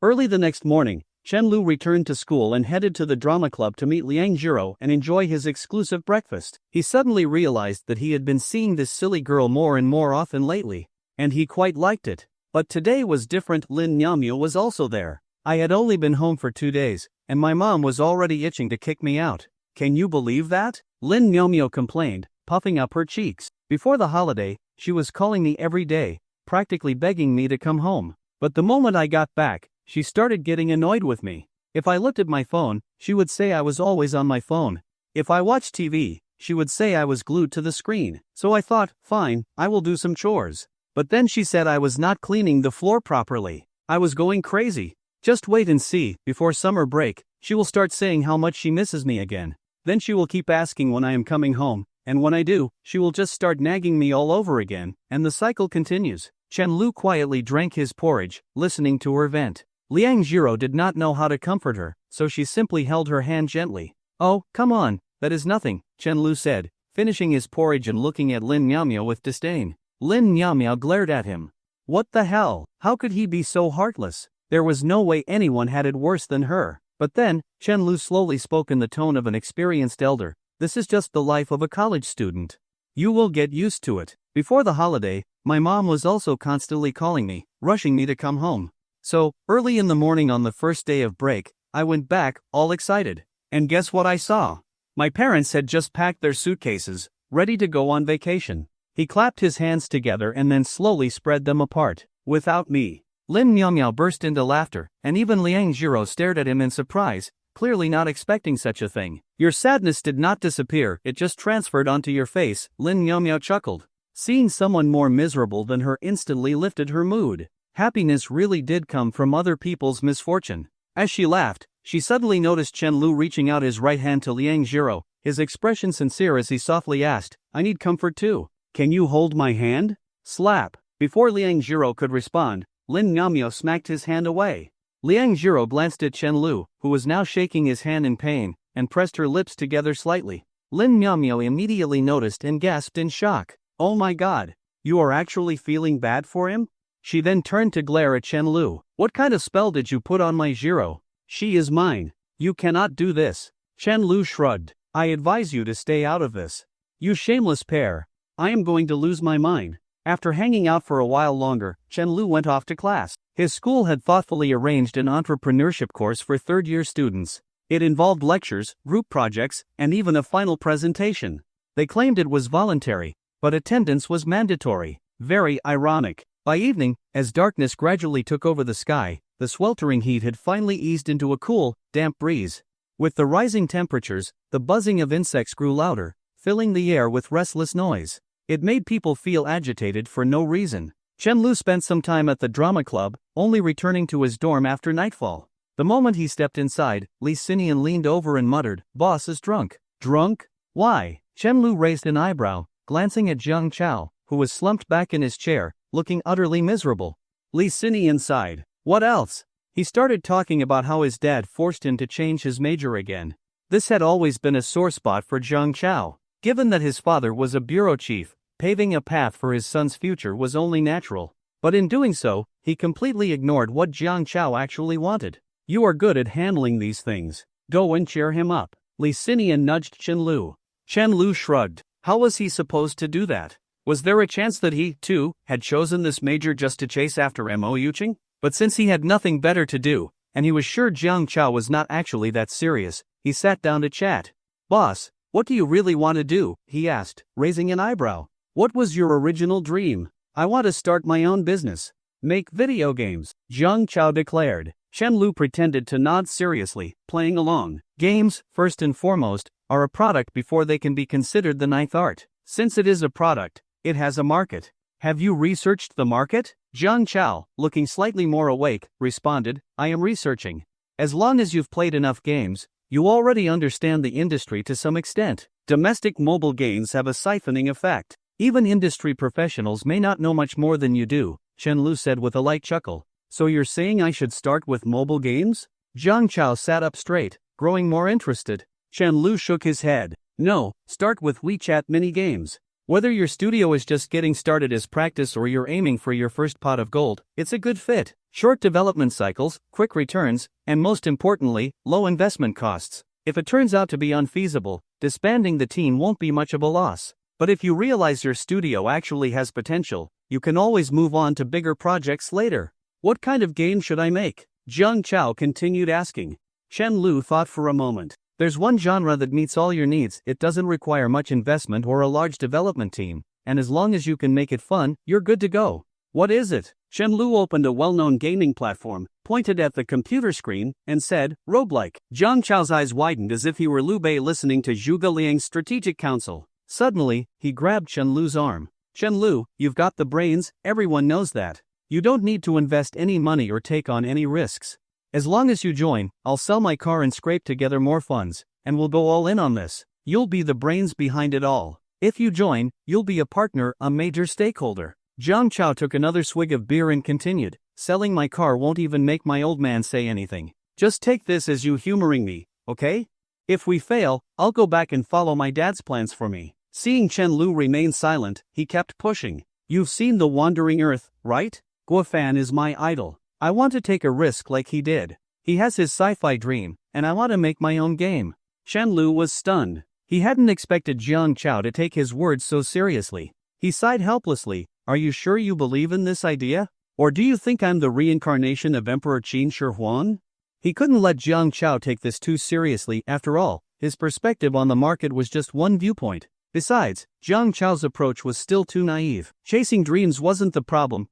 Early the next morning, Chen Lu returned to school and headed to the drama club to meet Liang Jiro and enjoy his exclusive breakfast. He suddenly realized that he had been seeing this silly girl more and more often lately, and he quite liked it. But today was different. Lin Niamyo was also there. I had only been home for 2 days, and my mom was already itching to kick me out. Can you believe that? Lin Niamyo complained, puffing up her cheeks. Before the holiday, she was calling me every day, practically begging me to come home. But the moment I got back, she started getting annoyed with me. If I looked at my phone, she would say I was always on my phone. If I watched TV, she would say I was glued to the screen. So I thought, fine, I will do some chores. But then she said I was not cleaning the floor properly. I was going crazy. Just wait and see, before summer break, she will start saying how much she misses me again. Then she will keep asking when I am coming home, and when I do, she will just start nagging me all over again, and the cycle continues. Chen Lu quietly drank his porridge, listening to her vent. Liang Jiro did not know how to comfort her, so she simply held her hand gently. Oh, come on, that is nothing, Chen Lu said, finishing his porridge and looking at Lin Niamyo with disdain. Lin Niamyo glared at him. What the hell? How could he be so heartless? There was no way anyone had it worse than her. But then, Chen Lu slowly spoke in the tone of an experienced elder. This is just the life of a college student. You will get used to it. Before the holiday, my mom was also constantly calling me, rushing me to come home. So, early in the morning on the first day of break, I went back, all excited. And guess what I saw? My parents had just packed their suitcases, ready to go on vacation. He clapped his hands together and then slowly spread them apart. Without me. Lin Niamyo burst into laughter, and even Liang Jiro stared at him in surprise, clearly not expecting such a thing. Your sadness did not disappear, it just transferred onto your face, Lin Niamyo chuckled. Seeing someone more miserable than her instantly lifted her mood. Happiness really did come from other people's misfortune. As she laughed, she suddenly noticed Chen Lu reaching out his right hand to Liang Jiro, his expression sincere as he softly asked, I need comfort too. Can you hold my hand? Slap. Before Liang Jiro could respond, Lin Niamyo smacked his hand away. Liang Jiro glanced at Chen Lu, who was now shaking his hand in pain, and pressed her lips together slightly. Lin Niamyo immediately noticed and gasped in shock. Oh my god. You are actually feeling bad for him? She then turned to glare at Chen Lu. What kind of spell did you put on my Jiro? She is mine. You cannot do this. Chen Lu shrugged. I advise you to stay out of this. You shameless pair. I am going to lose my mind. After hanging out for a while longer, Chen Lu went off to class. His school had thoughtfully arranged an entrepreneurship course for third-year students. It involved lectures, group projects, and even a final presentation. They claimed it was voluntary, but attendance was mandatory. Very ironic. By evening, as darkness gradually took over the sky, the sweltering heat had finally eased into a cool, damp breeze. With the rising temperatures, the buzzing of insects grew louder, filling the air with restless noise. It made people feel agitated for no reason. Chen Lu spent some time at the drama club, only returning to his dorm after nightfall. The moment he stepped inside, Li Xinian leaned over and muttered, "Boss is drunk." Drunk? Why? Chen Lu raised an eyebrow, glancing at Jiang Chao, who was slumped back in his chair, looking utterly miserable. Li Xinian sighed. What else? He started talking about how his dad forced him to change his major again. This had always been a sore spot for Jiang Chao. Given that his father was a bureau chief, paving a path for his son's future was only natural. But in doing so, he completely ignored what Jiang Chao actually wanted. You are good at handling these things. Go and cheer him up. Li Xinian nudged Chen Lu. Chen Lu shrugged. How was he supposed to do that? Was there a chance that he, too, had chosen this major just to chase after Mo Yuqing? But since he had nothing better to do, and he was sure Jiang Chao was not actually that serious, he sat down to chat. Boss, what do you really want to do? He asked, raising an eyebrow. What was your original dream? I want to start my own business. Make video games, Jiang Chao declared. Chen Lu pretended to nod seriously, playing along. Games, first and foremost, are a product before they can be considered the ninth art. Since it is a product, it has a market. Have you researched the market? Jiang Chao, looking slightly more awake, responded, I am researching. As long as you've played enough games, you already understand the industry to some extent. Domestic mobile games have a siphoning effect. Even industry professionals may not know much more than you do, Chen Lu said with a light chuckle. So you're saying I should start with mobile games? Jiang Chao sat up straight, growing more interested. Chen Lu shook his head. No, start with WeChat mini games. Whether your studio is just getting started as practice or you're aiming for your first pot of gold, it's a good fit. Short development cycles, quick returns, and most importantly, low investment costs. If it turns out to be unfeasible, disbanding the team won't be much of a loss. But if you realize your studio actually has potential, you can always move on to bigger projects later. What kind of game should I make? Jiang Chao continued asking. Chen Lu thought for a moment. There's one genre that meets all your needs. It doesn't require much investment or a large development team, and as long as you can make it fun, you're good to go. What is it? Chen Lu opened a well-known gaming platform, pointed at the computer screen, and said, roguelike. Jiang Chao's eyes widened as if he were Liu Bei listening to Zhuge Liang's strategic counsel. Suddenly, he grabbed Chen Lu's arm. Chen Lu, you've got the brains, everyone knows that. You don't need to invest any money or take on any risks. As long as you join, I'll sell my car and scrape together more funds, and we'll go all in on this. You'll be the brains behind it all. If you join, you'll be a partner, a major stakeholder. Jiang Chao took another swig of beer and continued, selling my car won't even make my old man say anything. Just take this as you humoring me, okay? If we fail, I'll go back and follow my dad's plans for me. Seeing Chen Lu remain silent, he kept pushing. You've seen The Wandering Earth, right? Guofan is my idol. I want to take a risk like he did. He has his sci-fi dream, and I want to make my own game. Chen Lu was stunned. He hadn't expected Jiang Chao to take his words so seriously. He sighed helplessly. Are you sure you believe in this idea? Or do you think I'm the reincarnation of Emperor Qin Shi Huang? He couldn't let Jiang Chao take this too seriously. After all, his perspective on the market was just one viewpoint. Besides, Jiang Chao's approach was still too naive. Chasing dreams wasn't the problem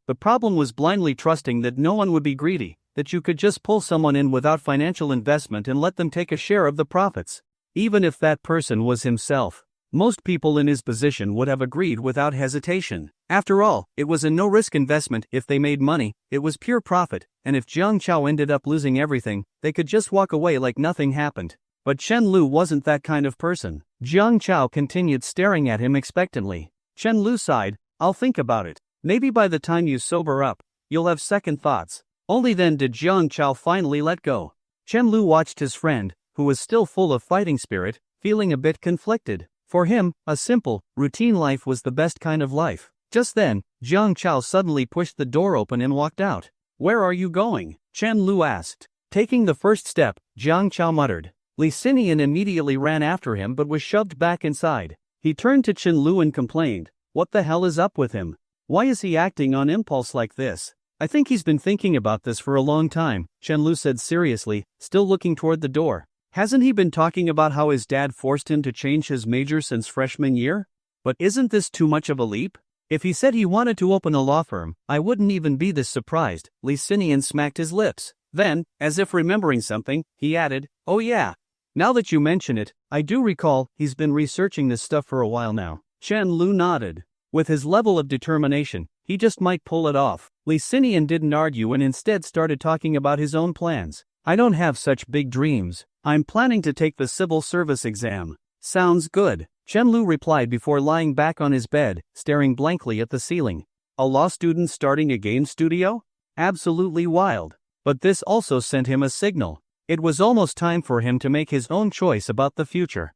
was blindly trusting that no one would be greedy, that you could just pull someone in without financial investment and let them take a share of the profits. Even if that person was himself. Most people in his position would have agreed without hesitation. After all, it was a no-risk investment. If they made money, it was pure profit, and if Jiang Chao ended up losing everything, they could just walk away like nothing happened. But Chen Lu wasn't that kind of person. Jiang Chao continued staring at him expectantly. Chen Lu sighed, I'll think about it. Maybe by the time you sober up, you'll have second thoughts. Only then did Jiang Chao finally let go. Chen Lu watched his friend, who was still full of fighting spirit, feeling a bit conflicted. For him, a simple, routine life was the best kind of life. Just then, Jiang Chao suddenly pushed the door open and walked out. "Where are you going?" Chen Lu asked. Taking the first step, Jiang Chao muttered. Li Xinian immediately ran after him but was shoved back inside. He turned to Chen Lu and complained, "What the hell is up with him? Why is he acting on impulse like this?" "I think he's been thinking about this for a long time," Chen Lu said seriously, still looking toward the door. "Hasn't he been talking about how his dad forced him to change his major since freshman year? But isn't this too much of a leap? If he said he wanted to open a law firm, I wouldn't even be this surprised." Li Xinian smacked his lips. Then, as if remembering something, he added, "Oh yeah. Now that you mention it, I do recall he's been researching this stuff for a while now." Chen Lu nodded. With his level of determination, he just might pull it off. Li Xinian didn't argue and instead started talking about his own plans. "I don't have such big dreams. I'm planning to take the civil service exam." "Sounds good," Chen Lu replied before lying back on his bed, staring blankly at the ceiling. A law student starting a game studio? Absolutely wild. But this also sent him a signal. It was almost time for him to make his own choice about the future.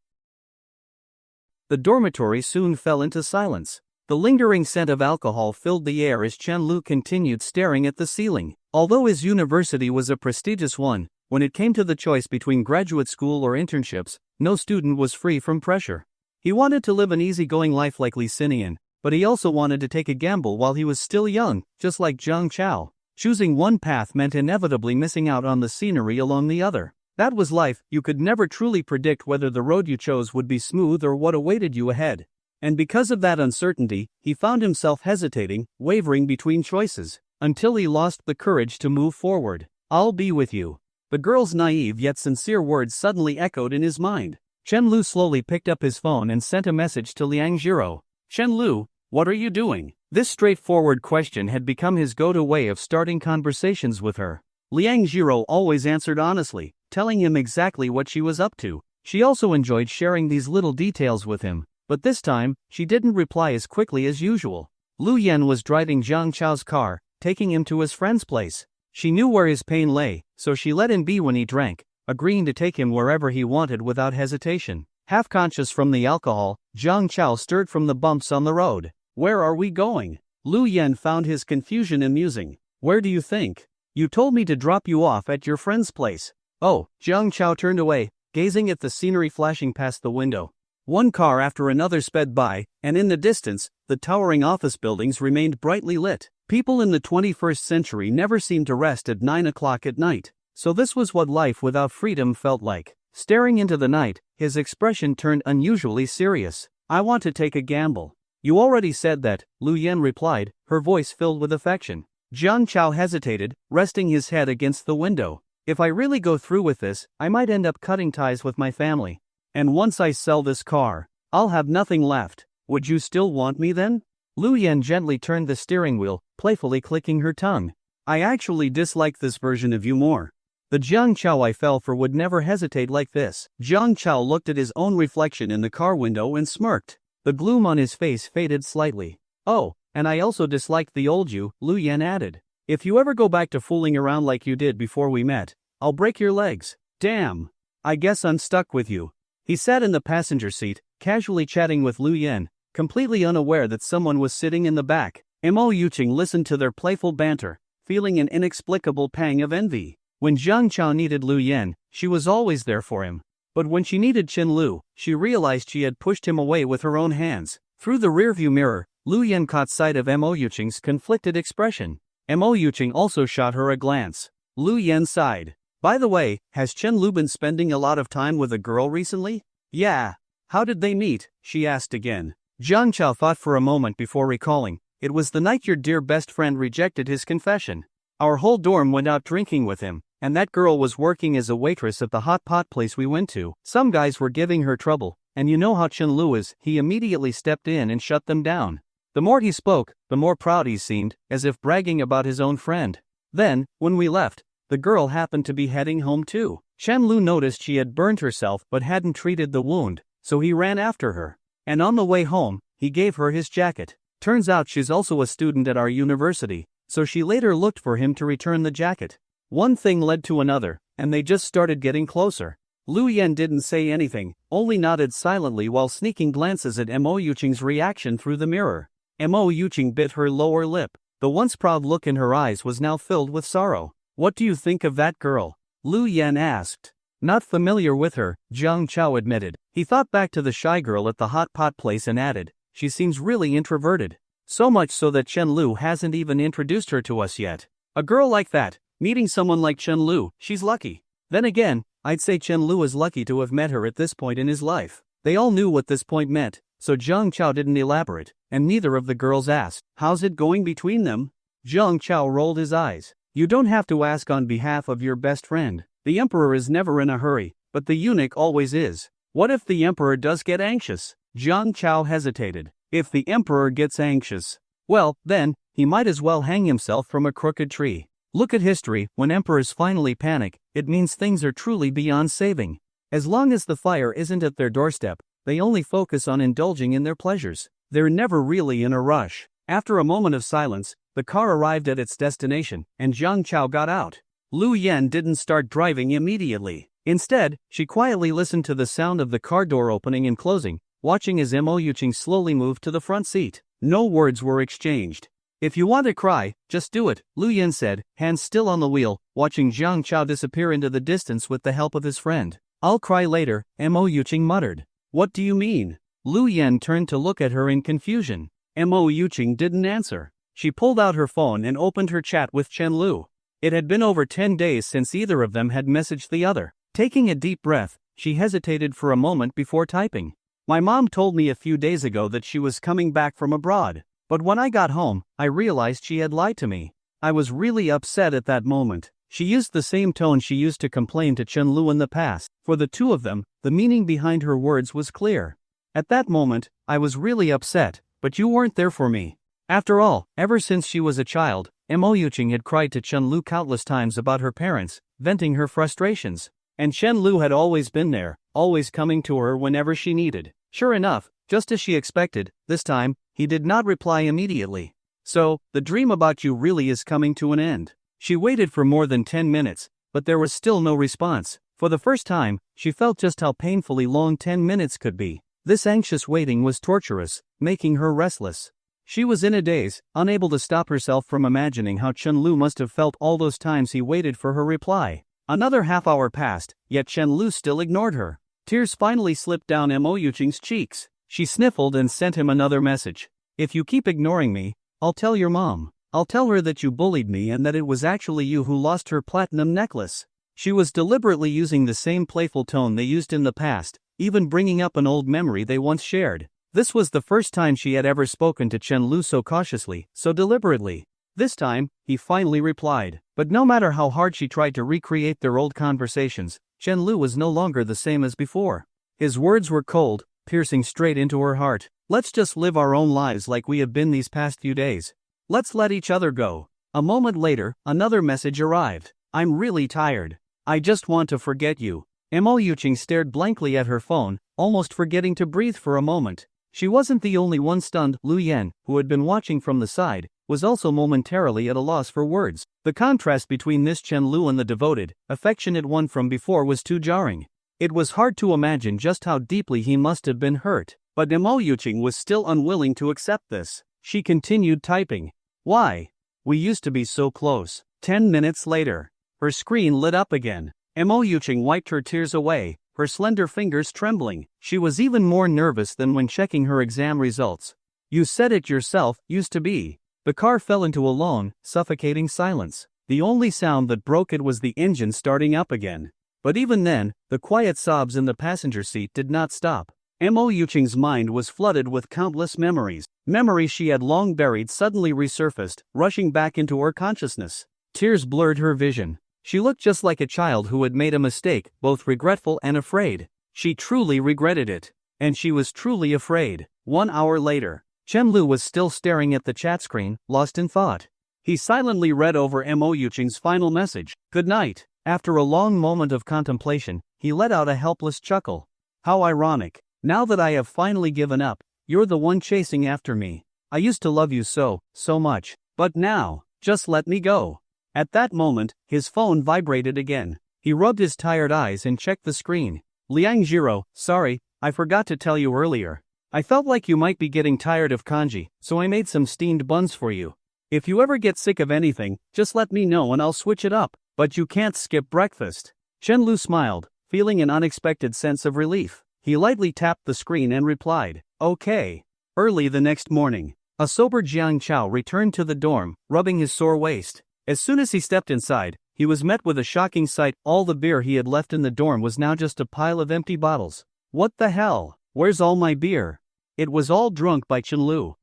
The dormitory soon fell into silence. The lingering scent of alcohol filled the air as Chen Lu continued staring at the ceiling. Although his university was a prestigious one, when it came to the choice between graduate school or internships, no student was free from pressure. He wanted to live an easygoing life like Li Xinian, but he also wanted to take a gamble while he was still young, just like Jiang Chao. Choosing one path meant inevitably missing out on the scenery along the other. That was life. You could never truly predict whether the road you chose would be smooth or what awaited you ahead. And because of that uncertainty, he found himself hesitating, wavering between choices, until he lost the courage to move forward. "I'll be with you." The girl's naive yet sincere words suddenly echoed in his mind. Chen Lu slowly picked up his phone and sent a message to Liang Jiro. "Chen Lu, what are you doing?" This straightforward question had become his go-to way of starting conversations with her. Liang Jiro always answered honestly, telling him exactly what she was up to. She also enjoyed sharing these little details with him, but this time, she didn't reply as quickly as usual. Lu Yan was driving Jiang Chao's car, taking him to his friend's place. She knew where his pain lay, so she let him be when he drank, agreeing to take him wherever he wanted without hesitation. Half conscious from the alcohol, Jiang Chao stirred from the bumps on the road. "Where are we going?" Lu Yan found his confusion amusing. "Where do you think? You told me to drop you off at your friend's place." "Oh," Jiang Chao turned away, gazing at the scenery flashing past the window. One car after another sped by, and in the distance, the towering office buildings remained brightly lit. People in the 21st century never seemed to rest at 9 o'clock at night. So this was what life without freedom felt like. Staring into the night, his expression turned unusually serious. "I want to take a gamble." "You already said that," Lu Yan replied, her voice filled with affection. Jiang Chao hesitated, resting his head against the window. "If I really go through with this, I might end up cutting ties with my family. And once I sell this car, I'll have nothing left. Would you still want me then?" Lu Yan gently turned the steering wheel, playfully clicking her tongue. "I actually dislike this version of you more." The Jiang Chao I fell for would never hesitate like this. Jiang Chao looked at his own reflection in the car window and smirked. The gloom on his face faded slightly. "Oh, and I also disliked the old you," Lu Yan added. "If you ever go back to fooling around like you did before we met, I'll break your legs." "Damn. I guess I'm stuck with you." He sat in the passenger seat, casually chatting with Lu Yan, completely unaware that someone was sitting in the back. Mo Yuqing listened to their playful banter, feeling an inexplicable pang of envy. When Jiang Chao needed Lu Yan, she was always there for him. But when she needed Chen Lu, she realized she had pushed him away with her own hands. Through the rearview mirror, Lu Yan caught sight of Mo Yuqing's conflicted expression. Mo Yuqing also shot her a glance. Lu Yan sighed. "By the way, has Chen Lu been spending a lot of time with a girl recently?" "Yeah. How did they meet?" she asked again. Jiang Chao thought for a moment before recalling. "It was the night your dear best friend rejected his confession. Our whole dorm went out drinking with him, and that girl was working as a waitress at the hot pot place we went to. Some guys were giving her trouble, and you know how Chen Lu is, he immediately stepped in and shut them down. The more he spoke, the more proud he seemed, as if bragging about his own friend. Then, when we left, the girl happened to be heading home too. Chen Lu noticed she had burned herself but hadn't treated the wound, so he ran after her. And on the way home, he gave her his jacket. Turns out she's also a student at our university, so she later looked for him to return the jacket. One thing led to another, and they just started getting closer." Lu Yan didn't say anything, only nodded silently while sneaking glances at Mo Yuqing's reaction through the mirror. Mo Yuqing bit her lower lip. The once proud look in her eyes was now filled with sorrow. What do you think of that girl? Lu Yan asked. Not familiar with her, Jiang Chao admitted. He thought back to the shy girl at the hot pot place and added, she seems really introverted. So much so that Chen Lu hasn't even introduced her to us yet. A girl like that, meeting someone like Chen Lu, she's lucky. Then again, I'd say Chen Lu is lucky to have met her at this point in his life. They all knew what this point meant, so Jiang Chao didn't elaborate, and neither of the girls asked, how's it going between them? Jiang Chao rolled his eyes. You don't have to ask on behalf of your best friend. The emperor is never in a hurry, but the eunuch always is. What if the emperor does get anxious? Jiang Chao hesitated. If the emperor gets anxious, well, then, he might as well hang himself from a crooked tree. Look at history, when emperors finally panic, it means things are truly beyond saving. As long as the fire isn't at their doorstep, they only focus on indulging in their pleasures. They're never really in a rush. After a moment of silence, the car arrived at its destination, and Jiang Chao got out. Lu Yan didn't start driving immediately. Instead, she quietly listened to the sound of the car door opening and closing, watching as Mo Yuqing slowly moved to the front seat. No words were exchanged. If you want to cry, just do it, Lu Yan said, hands still on the wheel, watching Jiang Chao disappear into the distance with the help of his friend. I'll cry later, Mo Yuqing muttered. What do you mean? Lu Yan turned to look at her in confusion. Mo Yuqing didn't answer. She pulled out her phone and opened her chat with Chen Lu. It had been over 10 days since either of them had messaged the other. Taking a deep breath, she hesitated for a moment before typing. My mom told me a few days ago that she was coming back from abroad, but when I got home, I realized she had lied to me. I was really upset at that moment. She used the same tone she used to complain to Chen Lu in the past. For the two of them, the meaning behind her words was clear. At that moment, I was really upset, but you weren't there for me. After all, ever since she was a child, Mo Yuqing had cried to Chen Lu countless times about her parents, venting her frustrations. And Chen Lu had always been there, always coming to her whenever she needed. Sure enough, just as she expected, this time, he did not reply immediately. So, the dream about you really is coming to an end. She waited for more than 10 minutes, but there was still no response. For the first time, she felt just how painfully long 10 minutes could be. This anxious waiting was torturous, making her restless. She was in a daze, unable to stop herself from imagining how Chen Lu must have felt all those times he waited for her reply. Another half hour passed, yet Chen Lu still ignored her. Tears finally slipped down Mo Yuqing's cheeks. She sniffled and sent him another message. If you keep ignoring me, I'll tell your mom. I'll tell her that you bullied me and that it was actually you who lost her platinum necklace. She was deliberately using the same playful tone they used in the past, even bringing up an old memory they once shared. This was the first time she had ever spoken to Chen Lu so cautiously, so deliberately. This time, he finally replied. But no matter how hard she tried to recreate their old conversations, Chen Lu was no longer the same as before. His words were cold, piercing straight into her heart. Let's just live our own lives like we have been these past few days. Let's let each other go. A moment later, another message arrived. I'm really tired. I just want to forget you. Mo Yuqing stared blankly at her phone, almost forgetting to breathe for a moment. She wasn't the only one stunned. Lu Yan, who had been watching from the side, was also momentarily at a loss for words. The contrast between this Chen Lu and the devoted, affectionate one from before was too jarring. It was hard to imagine just how deeply he must have been hurt. But Mo Yuqing was still unwilling to accept this. She continued typing. Why? We used to be so close. 10 minutes later. Her screen lit up again. Mo Yuqing wiped her tears away, her slender fingers trembling. She was even more nervous than when checking her exam results. You said it yourself, used to be. The car fell into a long, suffocating silence. The only sound that broke it was the engine starting up again. But even then, the quiet sobs in the passenger seat did not stop. Mo Yuqing's mind was flooded with countless memories. Memories she had long buried suddenly resurfaced, rushing back into her consciousness. Tears blurred her vision. She looked just like a child who had made a mistake, both regretful and afraid. She truly regretted it. And she was truly afraid. 1 hour later, Chen Lu was still staring at the chat screen, lost in thought. He silently read over Mo Yuqing's final message. Good night. After a long moment of contemplation, he let out a helpless chuckle. How ironic. Now that I have finally given up, you're the one chasing after me. I used to love you so much. But now, just let me go. At that moment, his phone vibrated again. He rubbed his tired eyes and checked the screen. Liang Jiro, sorry, I forgot to tell you earlier. I felt like you might be getting tired of kanji, so I made some steamed buns for you. If you ever get sick of anything, just let me know and I'll switch it up, but you can't skip breakfast. Chenlu smiled, feeling an unexpected sense of relief. He lightly tapped the screen and replied, okay. Early the next morning, a sober Jiang Chao returned to the dorm, rubbing his sore waist. As soon as he stepped inside, he was met with a shocking sight. All the beer he had left in the dorm was now just a pile of empty bottles. What the hell? Where's all my beer? It was all drunk by Chenlu.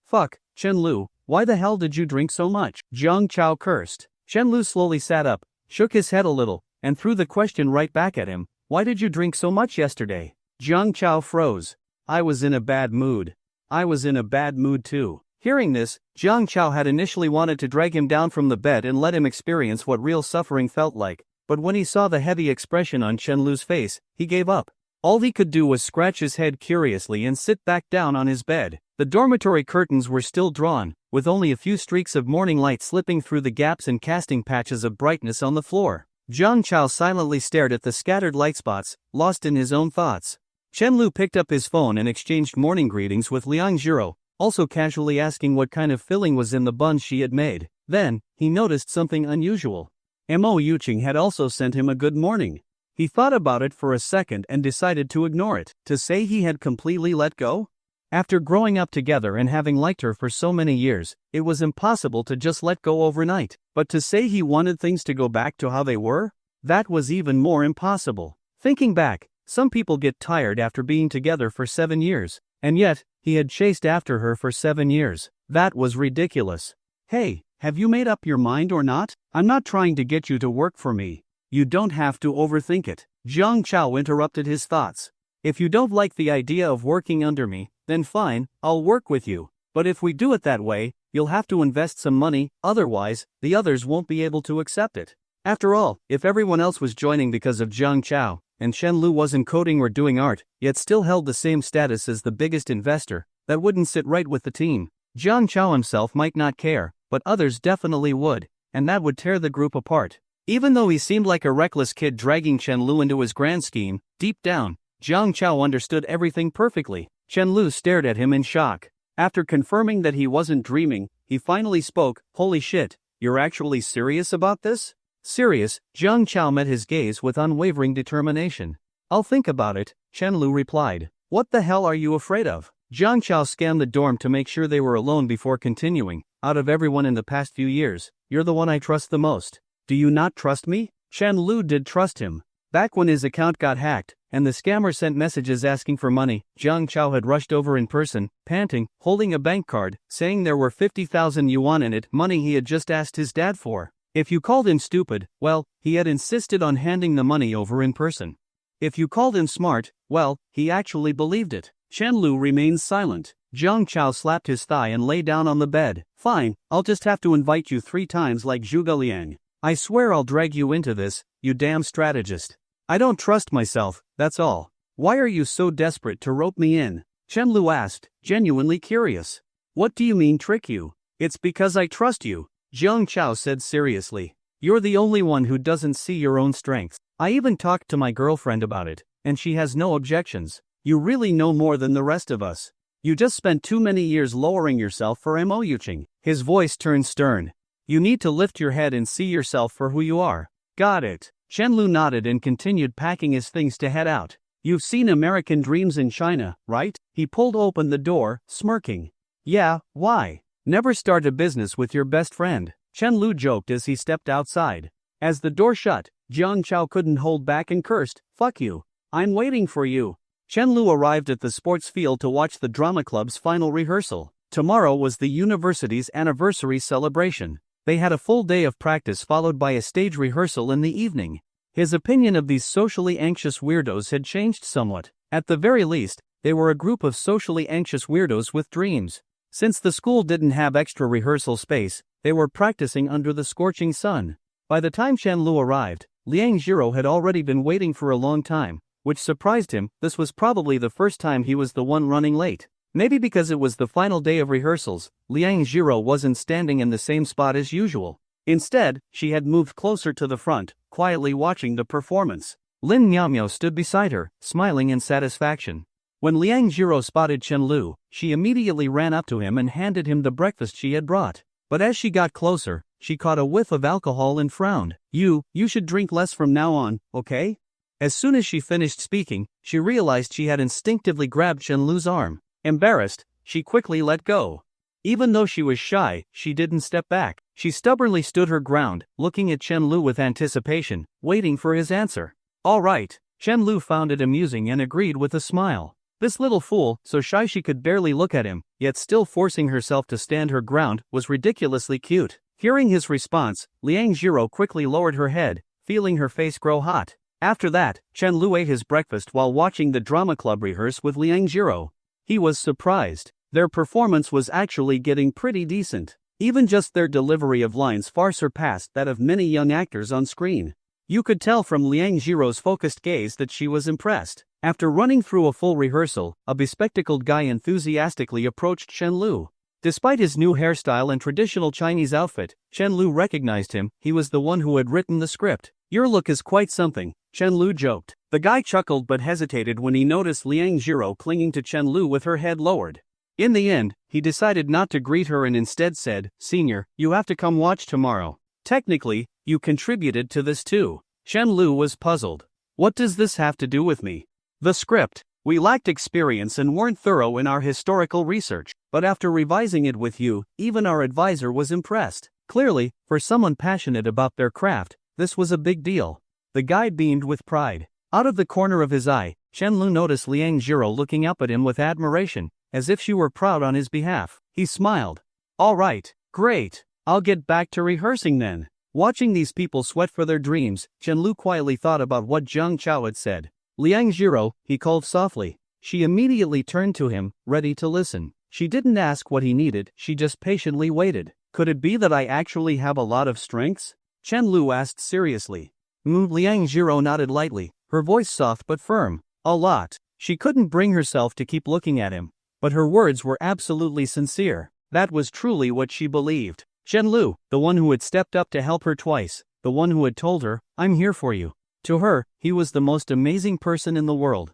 Fuck, Chenlu, why the hell did you drink so much? Jiang Chao cursed. Chenlu slowly sat up, shook his head a little, and threw the question right back at him. Why did you drink so much yesterday? Jiang Chao froze. I was in a bad mood. I was in a bad mood too. Hearing this, Jiang Chao had initially wanted to drag him down from the bed and let him experience what real suffering felt like, but when he saw the heavy expression on Chenlu's face, he gave up. All he could do was scratch his head curiously and sit back down on his bed. The dormitory curtains were still drawn, with only a few streaks of morning light slipping through the gaps and casting patches of brightness on the floor. Jiang Chao silently stared at the scattered light spots, lost in his own thoughts. Chenlu picked up his phone and exchanged morning greetings with Liang Zhiro, also casually asking what kind of filling was in the buns she had made. Then, he noticed something unusual. Mo Yuqing had also sent him a good morning. He thought about it for a second and decided to ignore it. To say he had completely let go? After growing up together and having liked her for so many years, it was impossible to just let go overnight. But to say he wanted things to go back to how they were? That was even more impossible. Thinking back, some people get tired after being together for 7 years. And yet, he had chased after her for 7 years. That was ridiculous. Hey, have you made up your mind or not? I'm not trying to get you to work for me. You don't have to overthink it. Jiang Chao interrupted his thoughts. If you don't like the idea of working under me, then fine, I'll work with you. But if we do it that way, you'll have to invest some money, otherwise, the others won't be able to accept it. After all, if everyone else was joining because of Jiang Chao, and Chenlu wasn't coding or doing art, yet still held the same status as the biggest investor, that wouldn't sit right with the team. Jiang Chao himself might not care, but others definitely would, and that would tear the group apart. Even though he seemed like a reckless kid dragging Chenlu into his grand scheme, deep down, Jiang Chao understood everything perfectly. Chenlu stared at him in shock. After confirming that he wasn't dreaming, he finally spoke. Holy shit, you're actually serious about this? Serious? Jiang Chao met his gaze with unwavering determination. I'll think about it, Chenlu replied. What the hell are you afraid of? Jiang Chao scanned the dorm to make sure they were alone before continuing. Out of everyone in the past few years, you're the one I trust the most. Do you not trust me? Chenlu did trust him. Back when his account got hacked, and the scammer sent messages asking for money, Jiang Chao had rushed over in person, panting, holding a bank card, saying there were 50,000 yuan in it, money he had just asked his dad for. If you called him stupid, well, he had insisted on handing the money over in person. If you called him smart, well, he actually believed it. Chenlu remained silent. Jiang Chao slapped his thigh and lay down on the bed. Fine, I'll just have to invite you 3 times like Zhuge Liang. I swear I'll drag you into this, you damn strategist. I don't trust myself, that's all. Why are you so desperate to rope me in? Chenlu asked, genuinely curious. What do you mean trick you? It's because I trust you, Jiang Chao said seriously. You're the only one who doesn't see your own strengths. I even talked to my girlfriend about it, and she has no objections. You really know more than the rest of us. You just spent too many years lowering yourself for Mo Yuqing. His voice turned stern. You need to lift your head and see yourself for who you are. Got it. Chenlu nodded and continued packing his things to head out. You've seen American Dreams in China, right? He pulled open the door, smirking. Yeah, why? Never start a business with your best friend, Chenlu joked as he stepped outside. As the door shut, Jiang Chao couldn't hold back and cursed, fuck you. I'm waiting for you. Chenlu arrived at the sports field to watch the drama club's final rehearsal. Tomorrow was the university's anniversary celebration. They had a full day of practice followed by a stage rehearsal in the evening. His opinion of these socially anxious weirdos had changed somewhat. At the very least, they were a group of socially anxious weirdos with dreams. Since the school didn't have extra rehearsal space, they were practicing under the scorching sun. By the time Chenlu arrived, Liang Zhiro had already been waiting for a long time, which surprised him. This was probably the first time he was the one running late. Maybe because it was the final day of rehearsals, Liang Zhiro wasn't standing in the same spot as usual. Instead, she had moved closer to the front, quietly watching the performance. Lin Miaomiao stood beside her, smiling in satisfaction. When Liang Jiro spotted Chen Lu, she immediately ran up to him and handed him the breakfast she had brought. But as she got closer, she caught a whiff of alcohol and frowned. You should drink less from now on, okay? As soon as she finished speaking, she realized she had instinctively grabbed Chen Lu's arm. Embarrassed, she quickly let go. Even though she was shy, she didn't step back. She stubbornly stood her ground, looking at Chen Lu with anticipation, waiting for his answer. All right. Chen Lu found it amusing and agreed with a smile. This little fool, so shy she could barely look at him, yet still forcing herself to stand her ground, was ridiculously cute. Hearing his response, Liang Jiro quickly lowered her head, feeling her face grow hot. After that, Chen Lu ate his breakfast while watching the drama club rehearse with Liang Jiro. He was surprised. Their performance was actually getting pretty decent. Even just their delivery of lines far surpassed that of many young actors on screen. You could tell from Liang Jiro's focused gaze that she was impressed. After running through a full rehearsal, a bespectacled guy enthusiastically approached Chen Lu. Despite his new hairstyle and traditional Chinese outfit, Chen Lu recognized him. He was the one who had written the script. Your look is quite something, Chen Lu joked. The guy chuckled but hesitated when he noticed Liang Jiro clinging to Chen Lu with her head lowered. In the end, he decided not to greet her and instead said, Senior, you have to come watch tomorrow. Technically, you contributed to this too. Chen Lu was puzzled. What does this have to do with me? The script. We lacked experience and weren't thorough in our historical research, but after revising it with you, even our advisor was impressed. Clearly, for someone passionate about their craft, this was a big deal. The guy beamed with pride. Out of the corner of his eye, Chen Lu noticed Liang Jiro looking up at him with admiration, as if she were proud on his behalf. He smiled. All right, great. I'll get back to rehearsing then. Watching these people sweat for their dreams, Chen Lu quietly thought about what Zhang Chao had said. Liang Jiro, he called softly. She immediately turned to him, ready to listen. She didn't ask what he needed, she just patiently waited. Could it be that I actually have a lot of strengths? Chen Lu asked seriously. Liang Jiro nodded lightly, her voice soft but firm. A lot. She couldn't bring herself to keep looking at him, but her words were absolutely sincere. That was truly what she believed. Chen Lu, the one who had stepped up to help her twice, the one who had told her, I'm here for you. To her, he was the most amazing person in the world.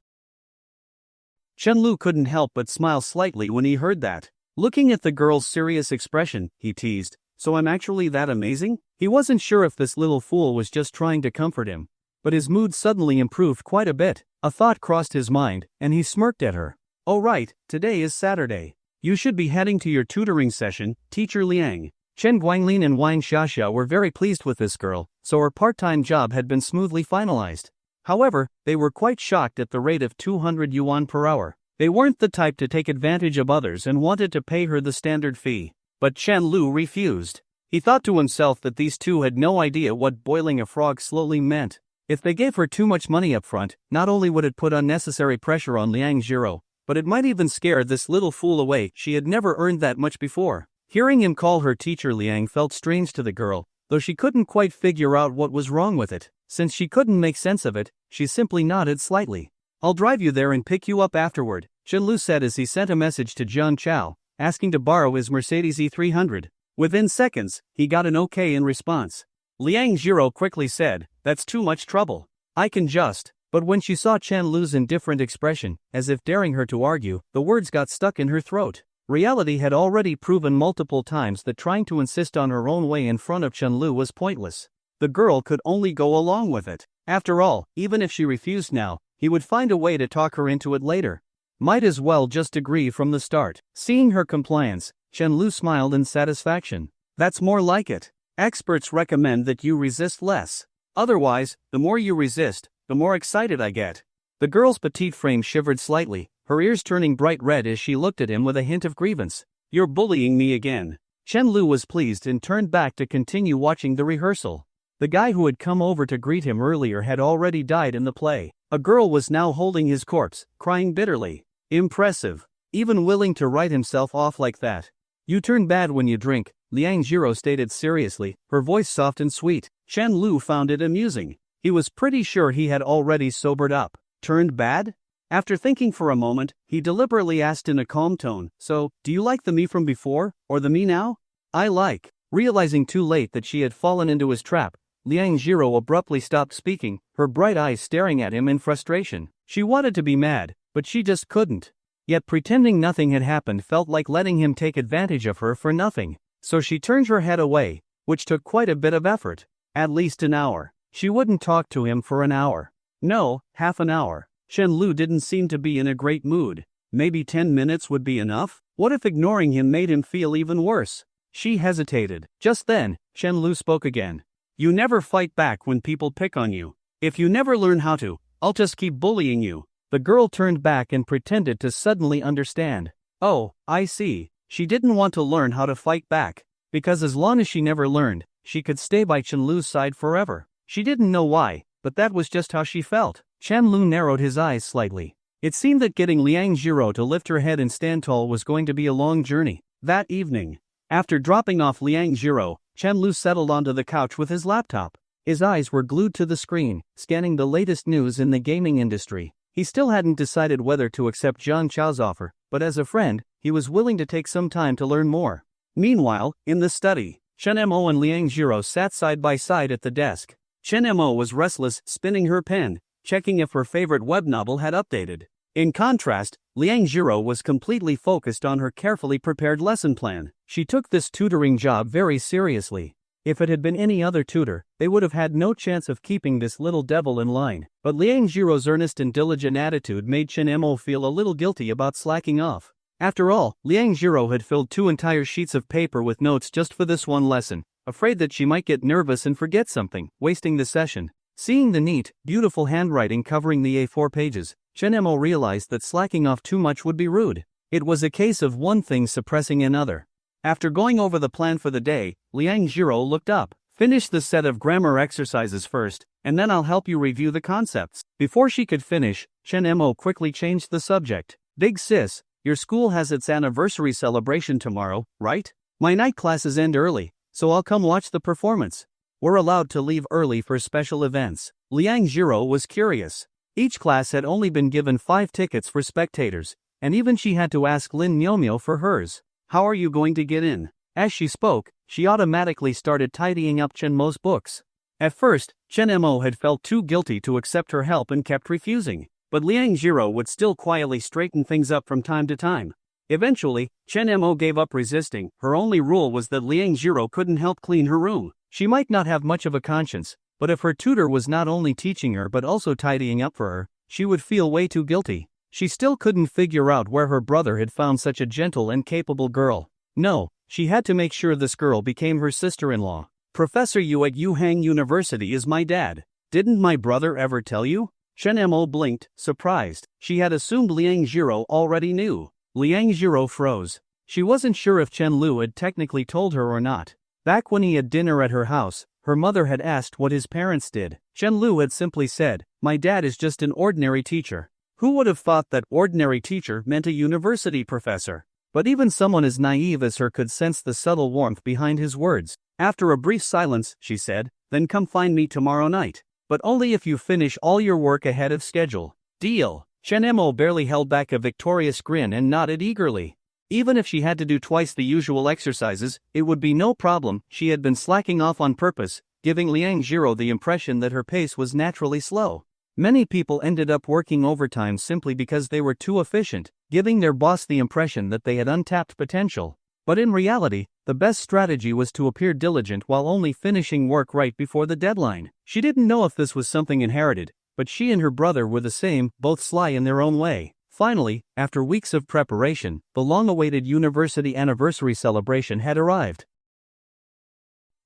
Chen Lu couldn't help but smile slightly when he heard that. Looking at the girl's serious expression, he teased, so I'm actually that amazing? He wasn't sure if this little fool was just trying to comfort him, but his mood suddenly improved quite a bit. A thought crossed his mind, and he smirked at her. Oh right, today is Saturday. You should be heading to your tutoring session, Teacher Liang. Chen Guanglin and Wang Xiaxia were very pleased with this girl, so her part-time job had been smoothly finalized. However, they were quite shocked at the rate of 200 yuan per hour. They weren't the type to take advantage of others and wanted to pay her the standard fee. But Chen Lu refused. He thought to himself that these two had no idea what boiling a frog slowly meant. If they gave her too much money up front, not only would it put unnecessary pressure on Liang Jiro, but it might even scare this little fool away. She had never earned that much before. Hearing him call her Teacher Liang felt strange to the girl, though she couldn't quite figure out what was wrong with it. Since she couldn't make sense of it, she simply nodded slightly. I'll drive you there and pick you up afterward, Chen Lu said as he sent a message to Zhang Chao, asking to borrow his Mercedes E300. Within seconds, he got an okay in response. Liang Jiro quickly said, that's too much trouble. I can just. But when she saw Chen Lu's indifferent expression, as if daring her to argue, the words got stuck in her throat. Reality had already proven multiple times that trying to insist on her own way in front of Chen Lu was pointless. The girl could only go along with it. After all, even if she refused now, he would find a way to talk her into it later. Might as well just agree from the start. Seeing her compliance, Chen Lu smiled in satisfaction. That's more like it. Experts recommend that you resist less. Otherwise, the more you resist, the more excited I get. The girl's petite frame shivered slightly, her ears turning bright red as she looked at him with a hint of grievance. You're bullying me again. Chen Lu was pleased and turned back to continue watching the rehearsal. The guy who had come over to greet him earlier had already died in the play. A girl was now holding his corpse, crying bitterly. Impressive. Even willing to write himself off like that. You turn bad when you drink, Liang Jiro stated seriously, her voice soft and sweet. Chen Lu found it amusing. He was pretty sure he had already sobered up. Turned bad? After thinking for a moment, he deliberately asked in a calm tone, so, do you like the me from before, or the me now? I like. Realizing too late that she had fallen into his trap, Liang Jiro abruptly stopped speaking, her bright eyes staring at him in frustration. She wanted to be mad, but she just couldn't. Yet pretending nothing had happened felt like letting him take advantage of her for nothing. So she turned her head away, which took quite a bit of effort. At least an hour. She wouldn't talk to him for an hour. No, half an hour. Chen Lu didn't seem to be in a great mood. Maybe 10 minutes would be enough? What if ignoring him made him feel even worse? She hesitated. Just then, Chen Lu spoke again. You never fight back when people pick on you. If you never learn how to, I'll just keep bullying you. The girl turned back and pretended to suddenly understand. Oh, I see. She didn't want to learn how to fight back. Because as long as she never learned, she could stay by Chen Lu's side forever. She didn't know why, but that was just how she felt. Chen Lu narrowed his eyes slightly. It seemed that getting Liang Jiro to lift her head and stand tall was going to be a long journey. That evening, after dropping off Liang Jiro, Chen Lu settled onto the couch with his laptop. His eyes were glued to the screen, scanning the latest news in the gaming industry. He still hadn't decided whether to accept Zhang Chao's offer, but as a friend, he was willing to take some time to learn more. Meanwhile, in the study, Chen Mo and Liang Jiro sat side by side at the desk. Chen Mo was restless, spinning her pen, checking if her favorite web novel had updated. In contrast, Liang Jiro was completely focused on her carefully prepared lesson plan. She took this tutoring job very seriously. If it had been any other tutor, they would have had no chance of keeping this little devil in line. But Liang Jiro's earnest and diligent attitude made Chen Mo feel a little guilty about slacking off. After all, Liang Jiro had filled 2 entire sheets of paper with notes just for this one lesson, afraid that she might get nervous and forget something, wasting the session. Seeing the neat, beautiful handwriting covering the A4 pages, Chen Mo realized that slacking off too much would be rude. It was a case of one thing suppressing another. After going over the plan for the day, Liang Jiro looked up. Finish the set of grammar exercises first, and then I'll help you review the concepts. Before she could finish, Chen Mo quickly changed the subject. Big sis, your school has its anniversary celebration tomorrow, right? My night classes end early, so I'll come watch the performance. We're allowed to leave early for special events. Liang Jiro was curious. Each class had only been given 5 tickets for spectators, and even she had to ask Lin Miaomio for hers. How are you going to get in? As she spoke, she automatically started tidying up Chen Mo's books. At first, Chen Mo had felt too guilty to accept her help and kept refusing, but Liang Jiro would still quietly straighten things up from time to time. Eventually, Chen Mo gave up resisting. Her only rule was that Liang Jiro couldn't help clean her room. She might not have much of a conscience, but if her tutor was not only teaching her but also tidying up for her, she would feel way too guilty. She still couldn't figure out where her brother had found such a gentle and capable girl. No, she had to make sure this girl became her sister-in-law. Professor Yu at Yuhang University is my dad. Didn't my brother ever tell you? Chen Mo blinked, surprised. She had assumed Liang Jiro already knew. Liang Jiro froze. She wasn't sure if Chen Lu had technically told her or not. Back when he had dinner at her house, her mother had asked what his parents did. Chen Lu had simply said, "My dad is just an ordinary teacher." Who would have thought that ordinary teacher meant a university professor? But even someone as naive as her could sense the subtle warmth behind his words. After a brief silence, she said, "Then come find me tomorrow night. But only if you finish all your work ahead of schedule." Deal. Chen Mo barely held back a victorious grin and nodded eagerly. Even if she had to do twice the usual exercises, it would be no problem. She had been slacking off on purpose, giving Liang Jiro the impression that her pace was naturally slow. Many people ended up working overtime simply because they were too efficient, giving their boss the impression that they had untapped potential. But in reality, the best strategy was to appear diligent while only finishing work right before the deadline. She didn't know if this was something inherited, but she and her brother were the same, both sly in their own way. Finally, after weeks of preparation, the long-awaited university anniversary celebration had arrived.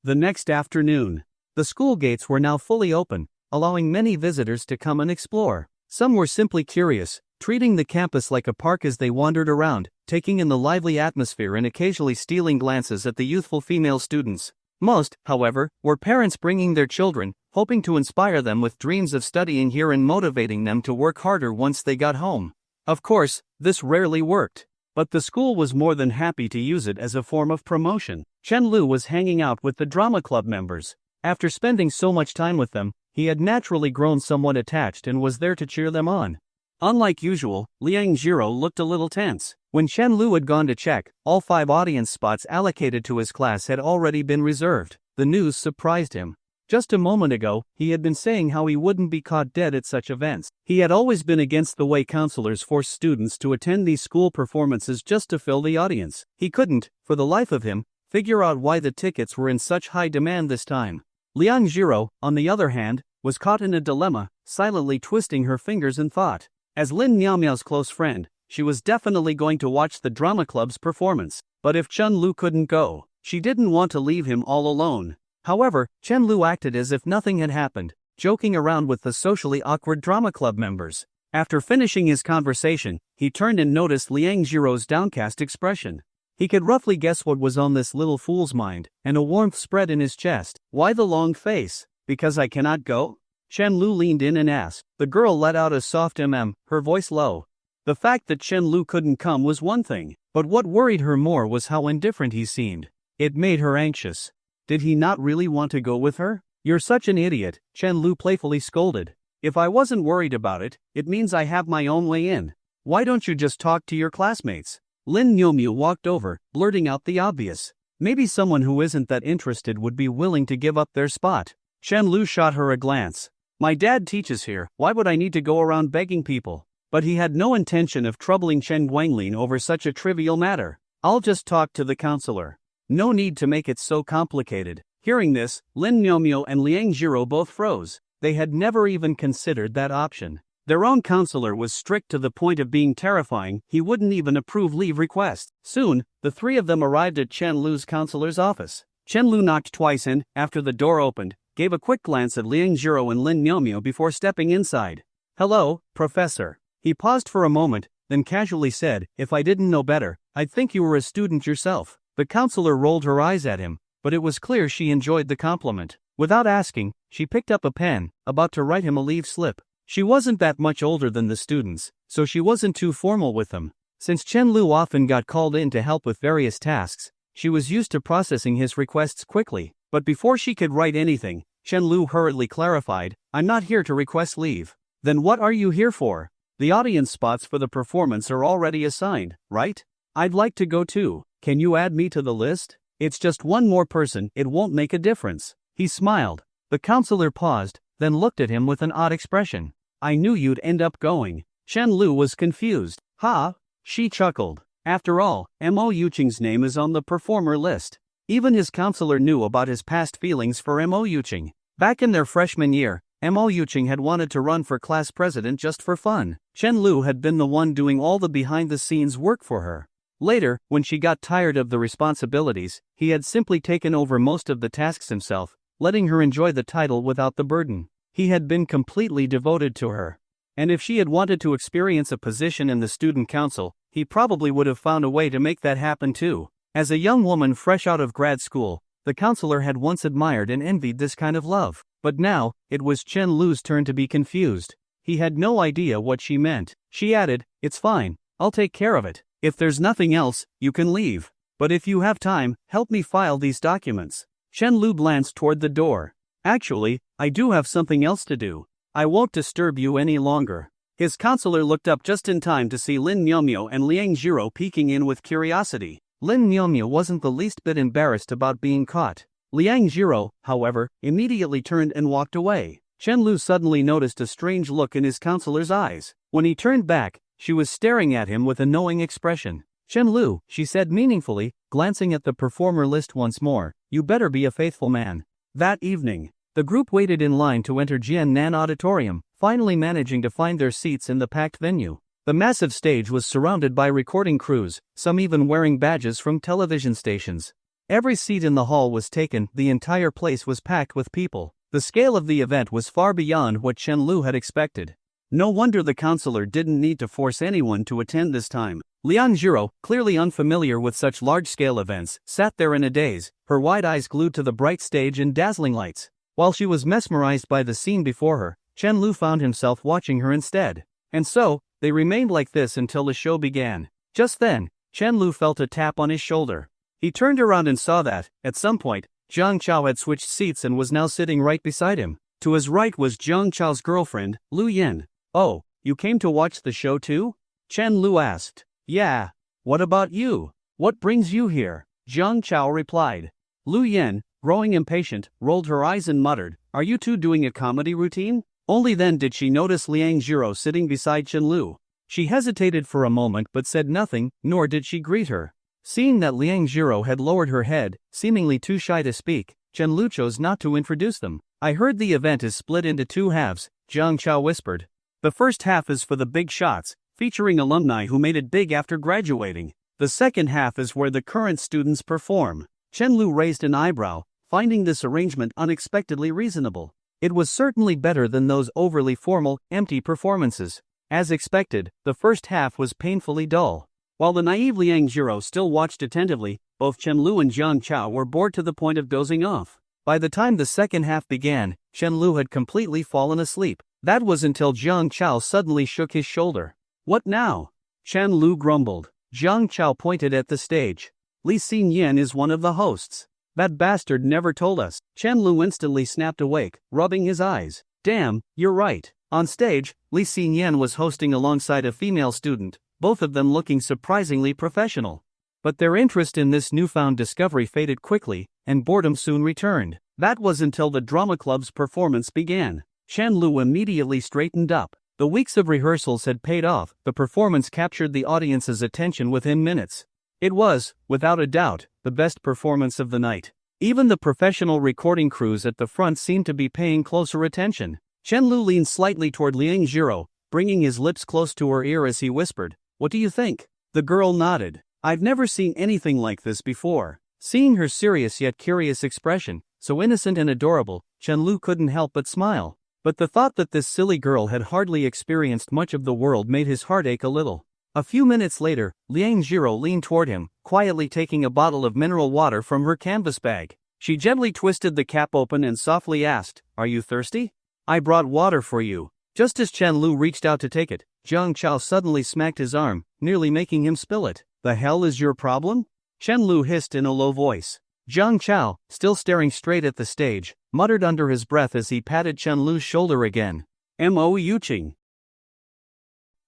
The next afternoon, the school gates were now fully open, allowing many visitors to come and explore. Some were simply curious, treating the campus like a park as they wandered around, taking in the lively atmosphere and occasionally stealing glances at the youthful female students. Most, however, were parents bringing their children, hoping to inspire them with dreams of studying here and motivating them to work harder once they got home. Of course, this rarely worked, but the school was more than happy to use it as a form of promotion. Chen Lu was hanging out with the drama club members. After spending so much time with them, he had naturally grown somewhat attached and was there to cheer them on. Unlike usual, Liang Jiro looked a little tense. When Chen Lu had gone to check, all 5 audience spots allocated to his class had already been reserved. The news surprised him. Just a moment ago, he had been saying how he wouldn't be caught dead at such events. He had always been against the way counselors force students to attend these school performances just to fill the audience. He couldn't, for the life of him, figure out why the tickets were in such high demand this time. Liang Jiro, on the other hand, was caught in a dilemma, silently twisting her fingers in thought. As Lin Miaomiao's close friend, she was definitely going to watch the drama club's performance. But if Chen Lu couldn't go, she didn't want to leave him all alone. However, Chen Lu acted as if nothing had happened, joking around with the socially awkward drama club members. After finishing his conversation, he turned and noticed Liang Jiro's downcast expression. He could roughly guess what was on this little fool's mind, and a warmth spread in his chest. Why the long face? Because I cannot go? Chen Lu leaned in and asked. The girl let out a soft her voice low. The fact that Chen Lu couldn't come was one thing, but what worried her more was how indifferent he seemed. It made her anxious. Did he not really want to go with her? You're such an idiot, Chen Lu playfully scolded. If I wasn't worried about it, it means I have my own way in. Why don't you just talk to your classmates? Lin Miaomiao walked over, blurting out the obvious. Maybe someone who isn't that interested would be willing to give up their spot. Chen Lu shot her a glance. My dad teaches here, why would I need to go around begging people? But he had no intention of troubling Chen Guanglin over such a trivial matter. I'll just talk to the counselor. No need to make it so complicated. Hearing this, Lin Miaomiao and Liang Jiro both froze. They had never even considered that option. Their own counselor was strict to the point of being terrifying. He wouldn't even approve leave requests. Soon, the three of them arrived at Chen Lu's counselor's office. Chen Lu knocked twice and, after the door opened, gave a quick glance at Liang Jiro and Lin Miaomiao before stepping inside. Hello, Professor. He paused for a moment, then casually said, if I didn't know better, I'd think you were a student yourself. The counselor rolled her eyes at him, but it was clear she enjoyed the compliment. Without asking, she picked up a pen, about to write him a leave slip. She wasn't that much older than the students, so she wasn't too formal with them. Since Chen Lu often got called in to help with various tasks, she was used to processing his requests quickly. But before she could write anything, Chen Lu hurriedly clarified, I'm not here to request leave. Then what are you here for? The audience spots for the performance are already assigned, right? I'd like to go too. Can you add me to the list? It's just one more person, it won't make a difference. He smiled. The counselor paused, then looked at him with an odd expression. I knew you'd end up going. Chen Lu was confused. Ha! She chuckled. After all, Mo Yuqing's name is on the performer list. Even his counselor knew about his past feelings for Mo Yuqing. Back in their freshman year, Mo Yuqing had wanted to run for class president just for fun. Chen Lu had been the one doing all the behind-the-scenes work for her. Later, when she got tired of the responsibilities, he had simply taken over most of the tasks himself, letting her enjoy the title without the burden. He had been completely devoted to her. And if she had wanted to experience a position in the student council, he probably would have found a way to make that happen too. As a young woman fresh out of grad school, the counselor had once admired and envied this kind of love. But now, it was Chen Lu's turn to be confused. He had no idea what she meant. She added, it's fine, I'll take care of it. If there's nothing else, you can leave. But if you have time, help me file these documents. Chen Lu glanced toward the door. Actually, I do have something else to do. I won't disturb you any longer. His counselor looked up just in time to see Lin Miaomiao and Liang Jiro peeking in with curiosity. Lin Miaomiao wasn't the least bit embarrassed about being caught. Liang Jiro, however, immediately turned and walked away. Chen Lu suddenly noticed a strange look in his counselor's eyes. When he turned back, she was staring at him with a knowing expression. Chen Lu, she said meaningfully, glancing at the performer list once more, you better be a faithful man. That evening, the group waited in line to enter Jiannan Auditorium, finally managing to find their seats in the packed venue. The massive stage was surrounded by recording crews, some even wearing badges from television stations. Every seat in the hall was taken, the entire place was packed with people. The scale of the event was far beyond what Chen Lu had expected. No wonder the counselor didn't need to force anyone to attend this time. Liang Jiro, clearly unfamiliar with such large-scale events, sat there in a daze, her wide eyes glued to the bright stage and dazzling lights. While she was mesmerized by the scene before her, Chen Lu found himself watching her instead. And so, they remained like this until the show began. Just then, Chen Lu felt a tap on his shoulder. He turned around and saw that, at some point, Jiang Chao had switched seats and was now sitting right beside him. To his right was Jiang Chao's girlfriend, Lu Yin. Oh, you came to watch the show too? Chen Lu asked. Yeah. What about you? What brings you here? Jiang Chao replied. Lu Yin, growing impatient, rolled her eyes and muttered, "Are you two doing a comedy routine?" Only then did she notice Liang Jiro sitting beside Chenlu. She hesitated for a moment but said nothing, nor did she greet her. Seeing that Liang Jiro had lowered her head, seemingly too shy to speak, Chenlu chose not to introduce them. "I heard the event is split into two halves," Jiang Chao whispered. "The first half is for the big shots, featuring alumni who made it big after graduating. The second half is where the current students perform." Chenlu raised an eyebrow, finding this arrangement unexpectedly reasonable. It was certainly better than those overly formal, empty performances. As expected, the first half was painfully dull. While the naive Liang Jiro still watched attentively, both Chenlu and Jiang Chao were bored to the point of dozing off. By the time the second half began, Chenlu had completely fallen asleep. That was until Jiang Chao suddenly shook his shoulder. "What now?" Chenlu grumbled. Jiang Chao pointed at the stage. "Li Xinyan is one of the hosts. That bastard never told us." Chenlu instantly snapped awake, rubbing his eyes. "Damn, you're right." On stage, Li Xinyan was hosting alongside a female student, both of them looking surprisingly professional. But their interest in this newfound discovery faded quickly, and boredom soon returned. That was until the drama club's performance began. Chenlu immediately straightened up. The weeks of rehearsals had paid off. The performance captured the audience's attention within minutes. It was, without a doubt, the best performance of the night. Even the professional recording crews at the front seemed to be paying closer attention. Chenlu leaned slightly toward Liang Jiro, bringing his lips close to her ear as he whispered, "What do you think?" The girl nodded. "I've never seen anything like this before." Seeing her serious yet curious expression, so innocent and adorable, Chenlu couldn't help but smile. But the thought that this silly girl had hardly experienced much of the world made his heart ache a little. A few minutes later, Liang Jiro leaned toward him, quietly taking a bottle of mineral water from her canvas bag. She gently twisted the cap open and softly asked, "Are you thirsty? I brought water for you." Just as Chenlu reached out to take it, Jiang Chao suddenly smacked his arm, nearly making him spill it. "The hell is your problem?" Chenlu hissed in a low voice. Jiang Chao, still staring straight at the stage, muttered under his breath as he patted Chenlu's shoulder again. Mo Yuqing.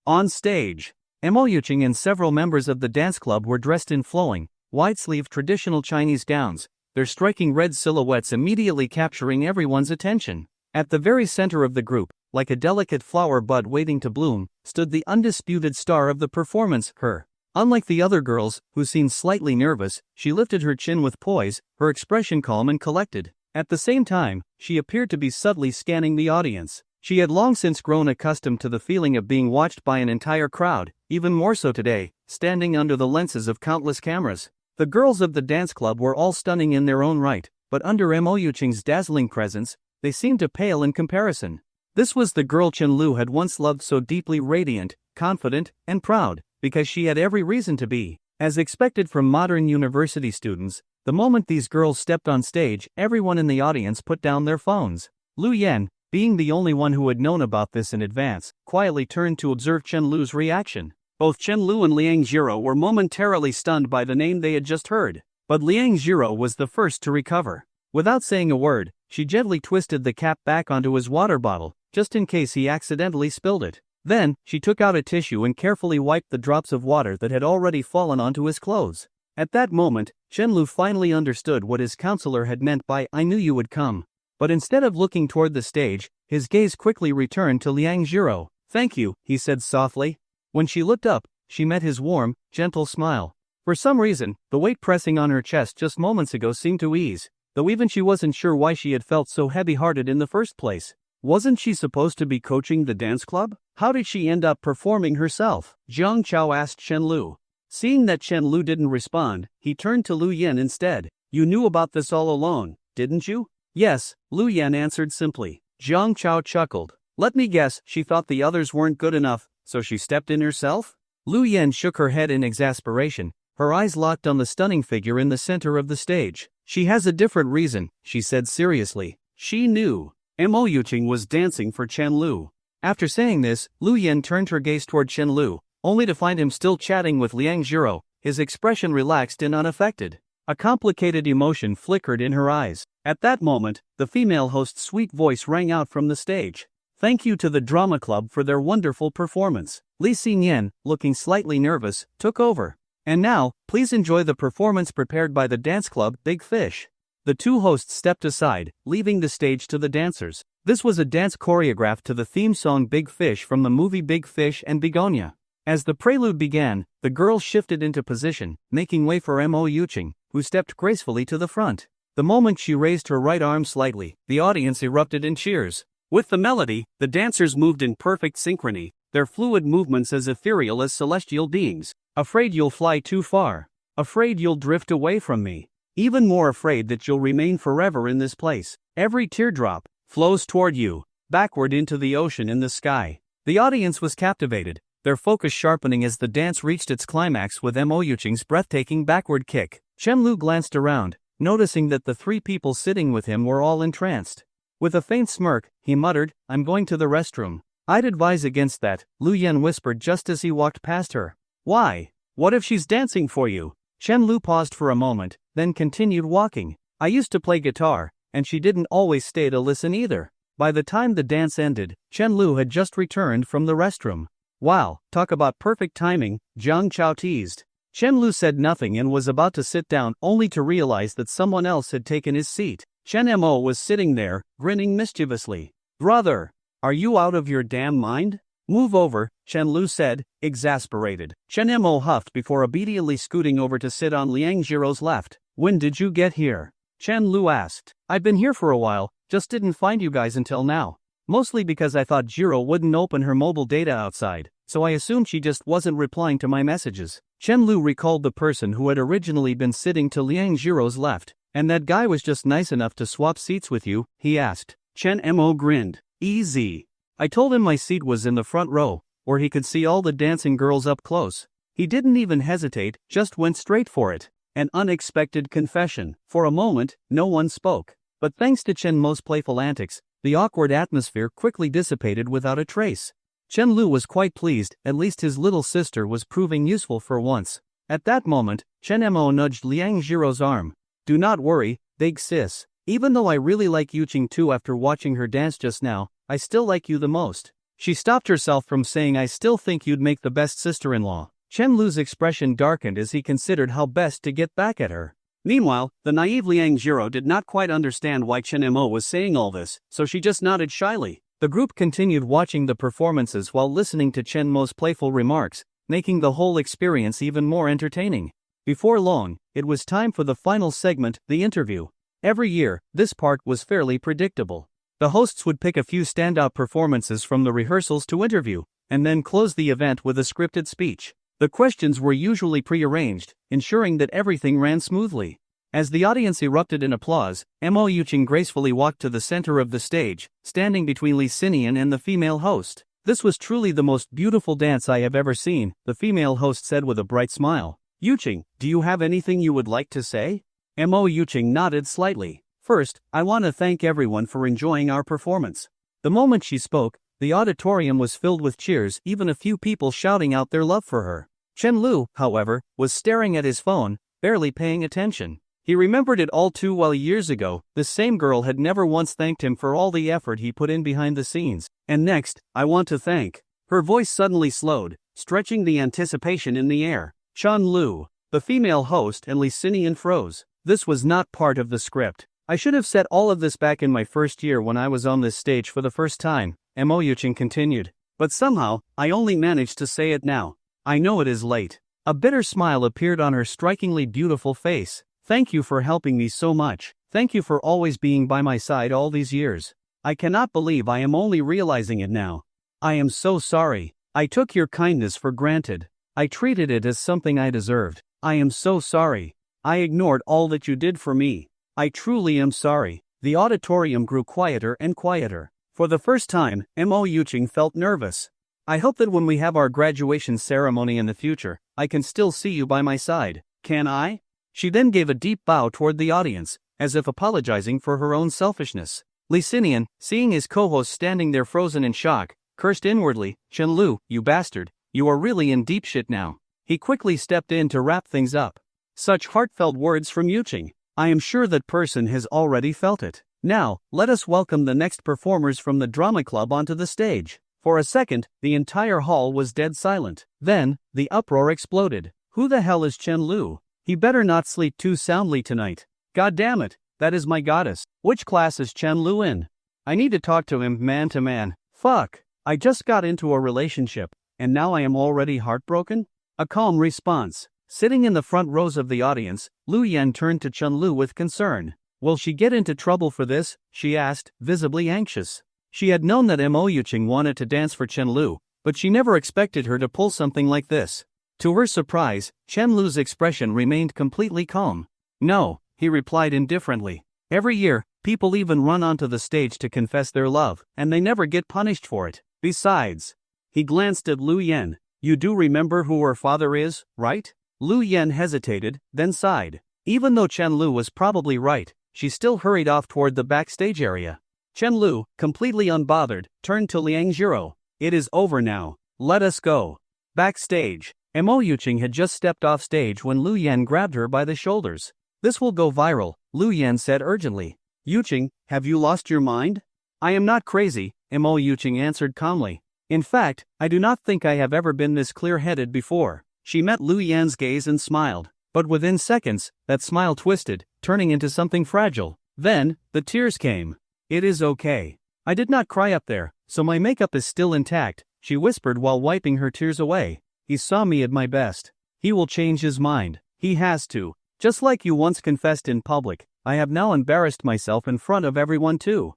On stage, Mo Yuqing and several members of the dance club were dressed in flowing, wide-sleeved traditional Chinese gowns, their striking red silhouettes immediately capturing everyone's attention. At the very center of the group, like a delicate flower bud waiting to bloom, stood the undisputed star of the performance, her. Unlike the other girls, who seemed slightly nervous, she lifted her chin with poise, her expression calm and collected. At the same time, she appeared to be subtly scanning the audience. She had long since grown accustomed to the feeling of being watched by an entire crowd, even more so today, standing under the lenses of countless cameras. The girls of the dance club were all stunning in their own right, but under Mo Yuqing's dazzling presence, they seemed to pale in comparison. This was the girl Chenlu had once loved, so deeply radiant, confident, and proud, because she had every reason to be. As expected from modern university students, the moment these girls stepped on stage, everyone in the audience put down their phones. Lu Yan, being the only one who had known about this in advance, quietly turned to observe Chenlu's reaction. Both Chenlu and Liang Jiro were momentarily stunned by the name they had just heard, but Liang Jiro was the first to recover. Without saying a word, she gently twisted the cap back onto his water bottle, just in case he accidentally spilled it. Then, she took out a tissue and carefully wiped the drops of water that had already fallen onto his clothes. At that moment, Chenlu finally understood what his counselor had meant by "I knew you would come." But instead of looking toward the stage, his gaze quickly returned to Liang Jiro. "Thank you," he said softly. When she looked up, she met his warm, gentle smile. For some reason, the weight pressing on her chest just moments ago seemed to ease, though even she wasn't sure why she had felt so heavy-hearted in the first place. Wasn't she supposed to be coaching the dance club? How did she end up performing herself? Jiang Chao asked Chenlu. Seeing that Chenlu didn't respond, he turned to Lu Yan instead. "You knew about this all along, didn't you?" "Yes," Lu Yan answered simply. Jiang Chao chuckled. "Let me guess, she thought the others weren't good enough, so she stepped in herself?" Lu Yan shook her head in exasperation, her eyes locked on the stunning figure in the center of the stage. "She has a different reason," she said seriously. She knew. Mo Yuqing was dancing for Chenlu. After saying this, Lu Yan turned her gaze toward Chenlu, only to find him still chatting with Liang Jiro, his expression relaxed and unaffected. A complicated emotion flickered in her eyes. At that moment, the female host's sweet voice rang out from the stage. "Thank you to the drama club for their wonderful performance." Li Xinyan, looking slightly nervous, took over. "And now, please enjoy the performance prepared by the dance club, Big Fish." The two hosts stepped aside, leaving the stage to the dancers. This was a dance choreographed to the theme song Big Fish from the movie Big Fish and Begonia. As the prelude began, the girls shifted into position, making way for Mo Yuching, who stepped gracefully to the front. The moment she raised her right arm slightly, the audience erupted in cheers. With the melody, the dancers moved in perfect synchrony, their fluid movements as ethereal as celestial beings. Afraid you'll fly too far. Afraid you'll drift away from me. Even more afraid that you'll remain forever in this place. Every teardrop flows toward you, backward into the ocean in the sky. The audience was captivated, their focus sharpening as the dance reached its climax with Mo Yuching's breathtaking backward kick. Chen-Lu glanced around, noticing that the three people sitting with him were all entranced. With a faint smirk, he muttered, "I'm going to the restroom." "I'd advise against that," Lu Yan whispered just as he walked past her. "Why? What if she's dancing for you?" Chen-Lu paused for a moment, then continued walking. "I used to play guitar, and she didn't always stay to listen either." By the time the dance ended, Chen-Lu had just returned from the restroom. "Wow, talk about perfect timing," Jiang Chao teased. Chen-Lu said nothing and was about to sit down only to realize that someone else had taken his seat. Chen Mo was sitting there, grinning mischievously. "Brother, are you out of your damn mind? Move over," Chen-Lu said, exasperated. Chen Mo huffed before obediently scooting over to sit on Liang Jiro's left. "When did you get here?" Chen-Lu asked. "I've been here for a while, just didn't find you guys until now. Mostly because I thought Jiro wouldn't open her mobile data outside, so I assumed she just wasn't replying to my messages." Chen-Lu recalled the person who had originally been sitting to Liang Jiro's left. "And that guy was just nice enough to swap seats with you?" he asked. Chen Mo grinned. "Easy. I told him my seat was in the front row, where he could see all the dancing girls up close. He didn't even hesitate, just went straight for it." An unexpected confession. For a moment, no one spoke. But thanks to Chen Mo's playful antics, the awkward atmosphere quickly dissipated without a trace. Chen-Lu was quite pleased, at least his little sister was proving useful for once. At that moment, Chen Mo nudged Liang Jiro's arm. "Do not worry, big sis. Even though I really like Yuching too after watching her dance just now, I still like you the most." She stopped herself from saying, "I still think you'd make the best sister-in-law." Chen-Lu's expression darkened as he considered how best to get back at her. Meanwhile, the naive Liang Jiro did not quite understand why Chen Mo was saying all this, so she just nodded shyly. The group continued watching the performances while listening to Chen Mo's playful remarks, making the whole experience even more entertaining. Before long, it was time for the final segment, the interview. Every year, this part was fairly predictable. The hosts would pick a few standout performances from the rehearsals to interview, and then close the event with a scripted speech. The questions were usually prearranged, ensuring that everything ran smoothly. As the audience erupted in applause, Mo Yuching gracefully walked to the center of the stage, standing between Li Xinian and the female host. "This was truly the most beautiful dance I have ever seen," the female host said with a bright smile. "Yuching, do you have anything you would like to say?" Mo Yuching nodded slightly. "First, I want to thank everyone for enjoying our performance." The moment she spoke, the auditorium was filled with cheers, even a few people shouting out their love for her. Chen-Lu, however, was staring at his phone, barely paying attention. He remembered it all too well. Years ago, this same girl had never once thanked him for all the effort he put in behind the scenes. "And next, I want to thank." Her voice suddenly slowed, stretching the anticipation in the air. Chen-Lu, the female host, and Li Xinian froze. This was not part of the script. "I should have said all of this back in my first year when I was on this stage for the first time," Mo Yuching continued. "But somehow, I only managed to say it now. I know it is late." A bitter smile appeared on her strikingly beautiful face. "Thank you for helping me so much. Thank you for always being by my side all these years. I cannot believe I am only realizing it now. I am so sorry. I took your kindness for granted. I treated it as something I deserved. I am so sorry. I ignored all that you did for me. I truly am sorry." The auditorium grew quieter and quieter. For the first time, Mo Yuching felt nervous. "I hope that when we have our graduation ceremony in the future, I can still see you by my side. Can I?" She then gave a deep bow toward the audience, as if apologizing for her own selfishness. Li Xinian, seeing his co-host standing there frozen in shock, cursed inwardly, "Chen-Lu, you bastard, you are really in deep shit now." He quickly stepped in to wrap things up. Such heartfelt words from Yuching. I am sure that person has already felt it. Now, let us welcome the next performers from the drama club onto the stage. For a second, the entire hall was dead silent. Then, the uproar exploded. "Who the hell is Chen-Lu? He better not sleep too soundly tonight. God damn it, That is my goddess. Which class is Chen Lu in? I need to talk to him man to man. Fuck. I just got into a relationship, and now I am already heartbroken? A calm response. Sitting in the front rows of the audience, Lu Yan turned to Chen Lu with concern. Will she get into trouble for this? She asked, visibly anxious. She had known that Mo Yuqing wanted to dance for Chen Lu, but she never expected her to pull something like this. To her surprise, Chen Lu's expression remained completely calm. No, he replied indifferently. Every year, people even run onto the stage to confess their love, and they never get punished for it. Besides, he glanced at Lu Yan. You do remember who her father is, right? Lu Yan hesitated, then sighed. Even though Chen Lu was probably right, she still hurried off toward the backstage area. Chen Lu, completely unbothered, turned to Liang Zhiro. It is over now. Let us go. Backstage, Mo Yuqing had just stepped off stage when Lu Yan grabbed her by the shoulders. This will go viral, Lu Yan said urgently. Yuqing, have you lost your mind? I am not crazy, Mo Yuqing answered calmly. In fact, I do not think I have ever been this clear-headed before. She met Lu Yan's gaze and smiled, but within seconds, that smile twisted, turning into something fragile. Then, the tears came. It is okay. I did not cry up there, so my makeup is still intact, she whispered while wiping her tears away. He saw me at my best. He will change his mind. He has to. Just like you once confessed in public, I have now embarrassed myself in front of everyone too.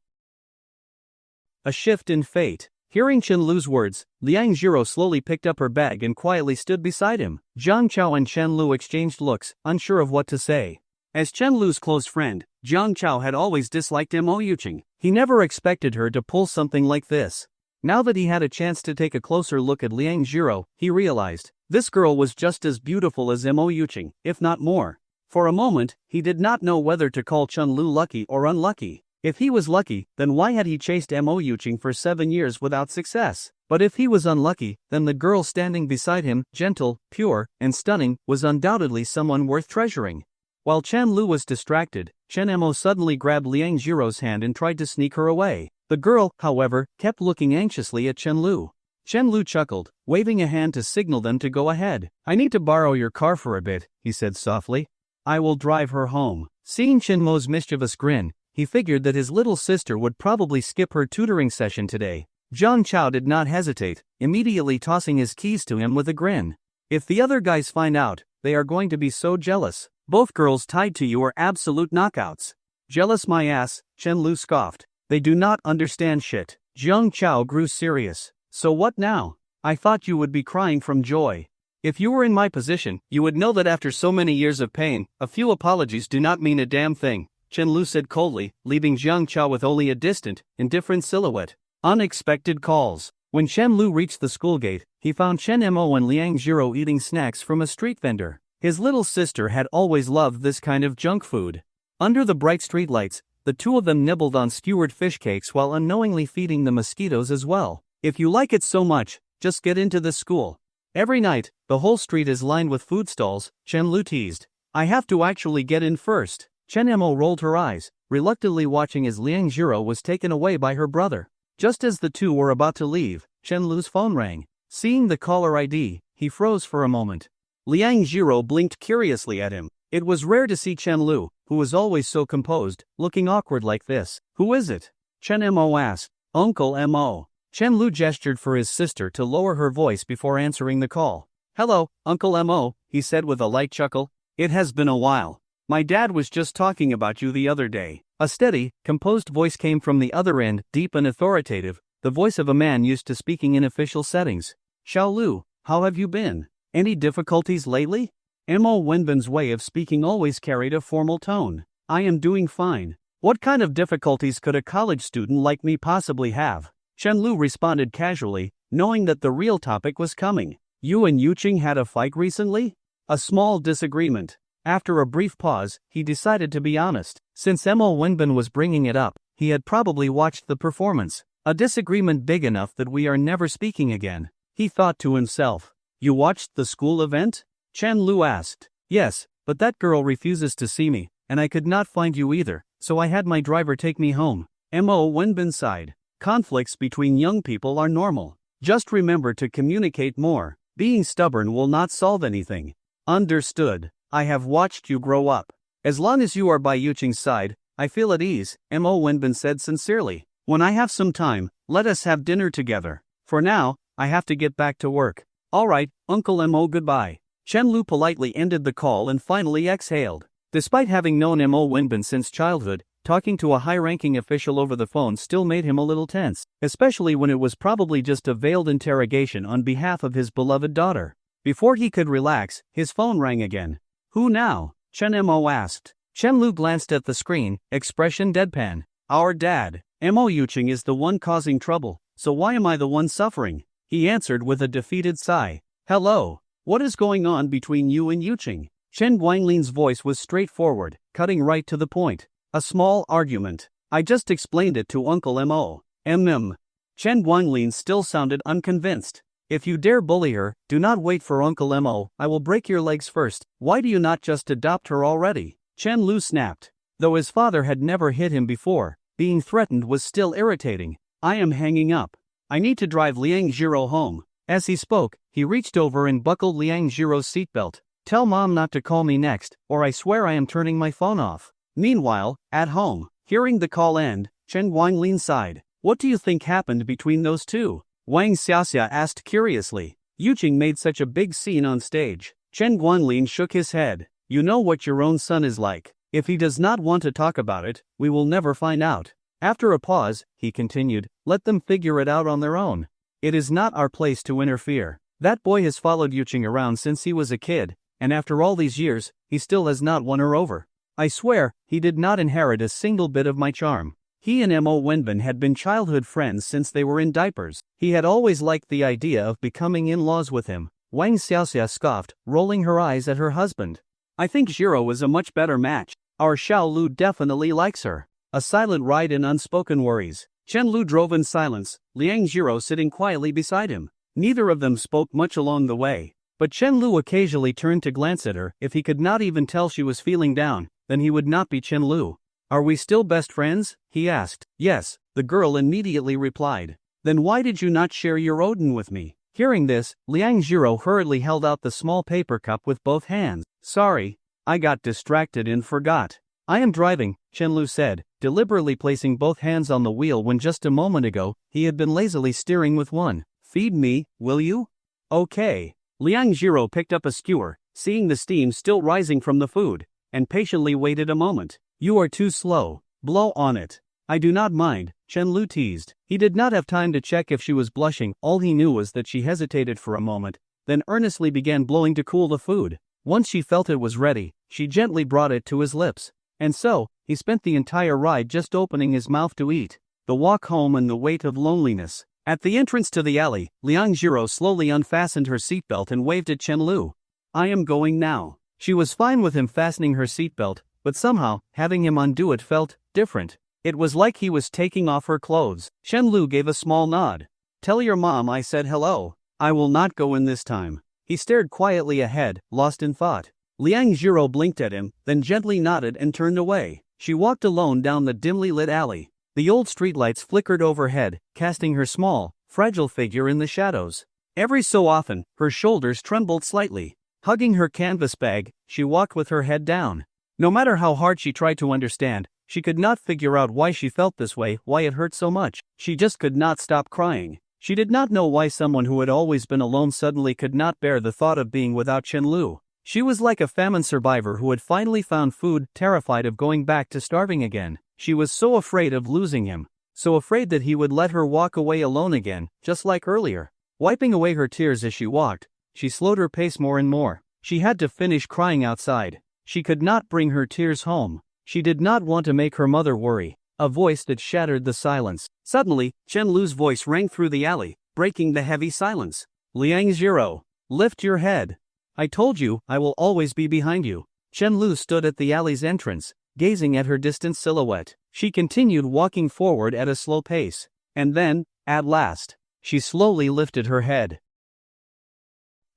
A shift in fate. Hearing Chen Lu's words, Liang Zhiro slowly picked up her bag and quietly stood beside him. Jiang Chao and Chen Lu exchanged looks, unsure of what to say. As Chen Lu's close friend, Jiang Chao had always disliked Mo Yuqing. He never expected her to pull something like this. Now that he had a chance to take a closer look at Liang Zhiro, he realized, this girl was just as beautiful as Mo Yuqing, if not more. For a moment, he did not know whether to call Chen Lu lucky or unlucky. If he was lucky, then why had he chased Mo Yuqing for 7 years without success? But if he was unlucky, then the girl standing beside him, gentle, pure, and stunning, was undoubtedly someone worth treasuring. While Chen Lu was distracted, Chen Mo suddenly grabbed Liang Zhiro's hand and tried to sneak her away. The girl, however, kept looking anxiously at Chen Lu. Chen Lu chuckled, waving a hand to signal them to go ahead. I need to borrow your car for a bit, he said softly. I will drive her home. Seeing Chen Mo's mischievous grin, he figured that his little sister would probably skip her tutoring session today. Jiang Chao did not hesitate, immediately tossing his keys to him with a grin. If the other guys find out, they are going to be so jealous. Both girls tied to you are absolute knockouts. Jealous my ass, Chen Lu scoffed. They do not understand shit. Jiang Chao grew serious. So what now? I thought you would be crying from joy. If you were in my position, you would know that after so many years of pain, a few apologies do not mean a damn thing, Chen Lu said coldly, leaving Jiang Chao with only a distant, indifferent silhouette. Unexpected calls. When Chen Lu reached the school gate, he found Chen Mo and Liang Zhiro eating snacks from a street vendor. His little sister had always loved this kind of junk food. Under the bright streetlights, the two of them nibbled on skewered fish cakes while unknowingly feeding the mosquitoes as well. If you like it so much, just get into the school. Every night, the whole street is lined with food stalls, Chen Lu teased. I have to actually get in first. Chen Mo rolled her eyes, reluctantly watching as Liang Zhiro was taken away by her brother. Just as the two were about to leave, Chen Lu's phone rang. Seeing the caller ID, he froze for a moment. Liang Zhiro blinked curiously at him. It was rare to see Chen Lu, who was always so composed, looking awkward like this. Who is it? Chen Mo asked. Uncle Mo. Chen Lu gestured for his sister to lower her voice before answering the call. Hello, Uncle Mo, he said with a light chuckle. It has been a while. My dad was just talking about you the other day. A steady, composed voice came from the other end, deep and authoritative, the voice of a man used to speaking in official settings. Xiao Lu, how have you been? Any difficulties lately? Mo Wenbin's way of speaking always carried a formal tone. I am doing fine. What kind of difficulties could a college student like me possibly have? Chen Lu responded casually, knowing that the real topic was coming. You and Yuqing had a fight recently? A small disagreement. After a brief pause, he decided to be honest. Since Mo Wenbin was bringing it up, he had probably watched the performance. A disagreement big enough that we are never speaking again. He thought to himself. You watched the school event? Chen Lu asked. Yes, but that girl refuses to see me, and I could not find you either, so I had my driver take me home. Mo Wenbin sighed. Conflicts between young people are normal. Just remember to communicate more. Being stubborn will not solve anything. Understood. I have watched you grow up. As long as you are by Yuqing's side, I feel at ease, Mo Wenbin said sincerely. When I have some time, let us have dinner together. For now, I have to get back to work. Alright, Uncle Mo, goodbye. Chen Lu politely ended the call and finally exhaled. Despite having known Mo Wenbin since childhood, talking to a high-ranking official over the phone still made him a little tense, especially when it was probably just a veiled interrogation on behalf of his beloved daughter. Before he could relax, his phone rang again. Who now? Chen Mo asked. Chen Lu glanced at the screen, expression deadpan. Our dad. Mo Yuching is the one causing trouble, so why am I the one suffering? He answered with a defeated sigh. Hello. What is going on between you and Yuching? Chen Guangling's voice was straightforward, cutting right to the point. A small argument. I just explained it to Uncle Mo. Chen Guangling still sounded unconvinced. If you dare bully her, do not wait for Uncle Mo, I will break your legs first. Why do you not just adopt her already? Chen Lu snapped. Though his father had never hit him before, being threatened was still irritating. I am hanging up. I need to drive Liang Zhiro home. As he spoke, he reached over and buckled Liang Zhiro's seatbelt. Tell mom not to call me next, or I swear I am turning my phone off. Meanwhile, at home, hearing the call end, Chen Guanglin sighed. What do you think happened between those two? Wang Xiaxia asked curiously. Yuching made such a big scene on stage. Chen Guanglin shook his head. You know what your own son is like. If he does not want to talk about it, we will never find out. After a pause, he continued, let them figure it out on their own. It is not our place to interfere. That boy has followed Yuching around since he was a kid, and after all these years, he still has not won her over. I swear, he did not inherit a single bit of my charm. He and Mo Wenbin had been childhood friends since they were in diapers. He had always liked the idea of becoming in-laws with him. Wang Xiaoxia scoffed, rolling her eyes at her husband. I think Zhiro is a much better match. Our Xiao Lu definitely likes her. A silent ride and unspoken worries. Chen Lu drove in silence, Liang Zhiro sitting quietly beside him. Neither of them spoke much along the way. But Chen Lu occasionally turned to glance at her. If he could not even tell she was feeling down, then he would not be Chen Lu. Are we still best friends? He asked. Yes, the girl immediately replied. Then why did you not share your Odin with me? Hearing this, Liang Zhiro hurriedly held out the small paper cup with both hands. Sorry, I got distracted and forgot. I am driving, Chen Lu said, deliberately placing both hands on the wheel when just a moment ago, he had been lazily steering with one. Feed me, will you? Okay. Liang Zhiro picked up a skewer, seeing the steam still rising from the food, and patiently waited a moment. You are too slow. Blow on it. I do not mind, Chen Lu teased. He did not have time to check if she was blushing. All he knew was that she hesitated for a moment, then earnestly began blowing to cool the food. Once she felt it was ready, she gently brought it to his lips. And so, he spent the entire ride just opening his mouth to eat. The walk home and the weight of loneliness. At the entrance to the alley, Liang Zhiro slowly unfastened her seatbelt and waved at Chen Lu. I am going now. She was fine with him fastening her seatbelt, but somehow, having him undo it felt different. It was like he was taking off her clothes. Chen Lu gave a small nod. Tell your mom I said hello. I will not go in this time. He stared quietly ahead, lost in thought. Liang Zhiro blinked at him, then gently nodded and turned away. She walked alone down the dimly lit alley. The old streetlights flickered overhead, casting her small, fragile figure in the shadows. Every so often, her shoulders trembled slightly. Hugging her canvas bag, she walked with her head down. No matter how hard she tried to understand, she could not figure out why she felt this way, why it hurt so much. She just could not stop crying. She did not know why someone who had always been alone suddenly could not bear the thought of being without Chen Lu. She was like a famine survivor who had finally found food, terrified of going back to starving again. She was so afraid of losing him, so afraid that he would let her walk away alone again, just like earlier. Wiping away her tears as she walked, she slowed her pace more and more. She had to finish crying outside. She could not bring her tears home. She did not want to make her mother worry. A voice that shattered the silence. Suddenly, Chen Lu's voice rang through the alley, breaking the heavy silence. Liang Zhiro, lift your head. I told you, I will always be behind you. Chen Lu stood at the alley's entrance, gazing at her distant silhouette. She continued walking forward at a slow pace. And then, at last, she slowly lifted her head.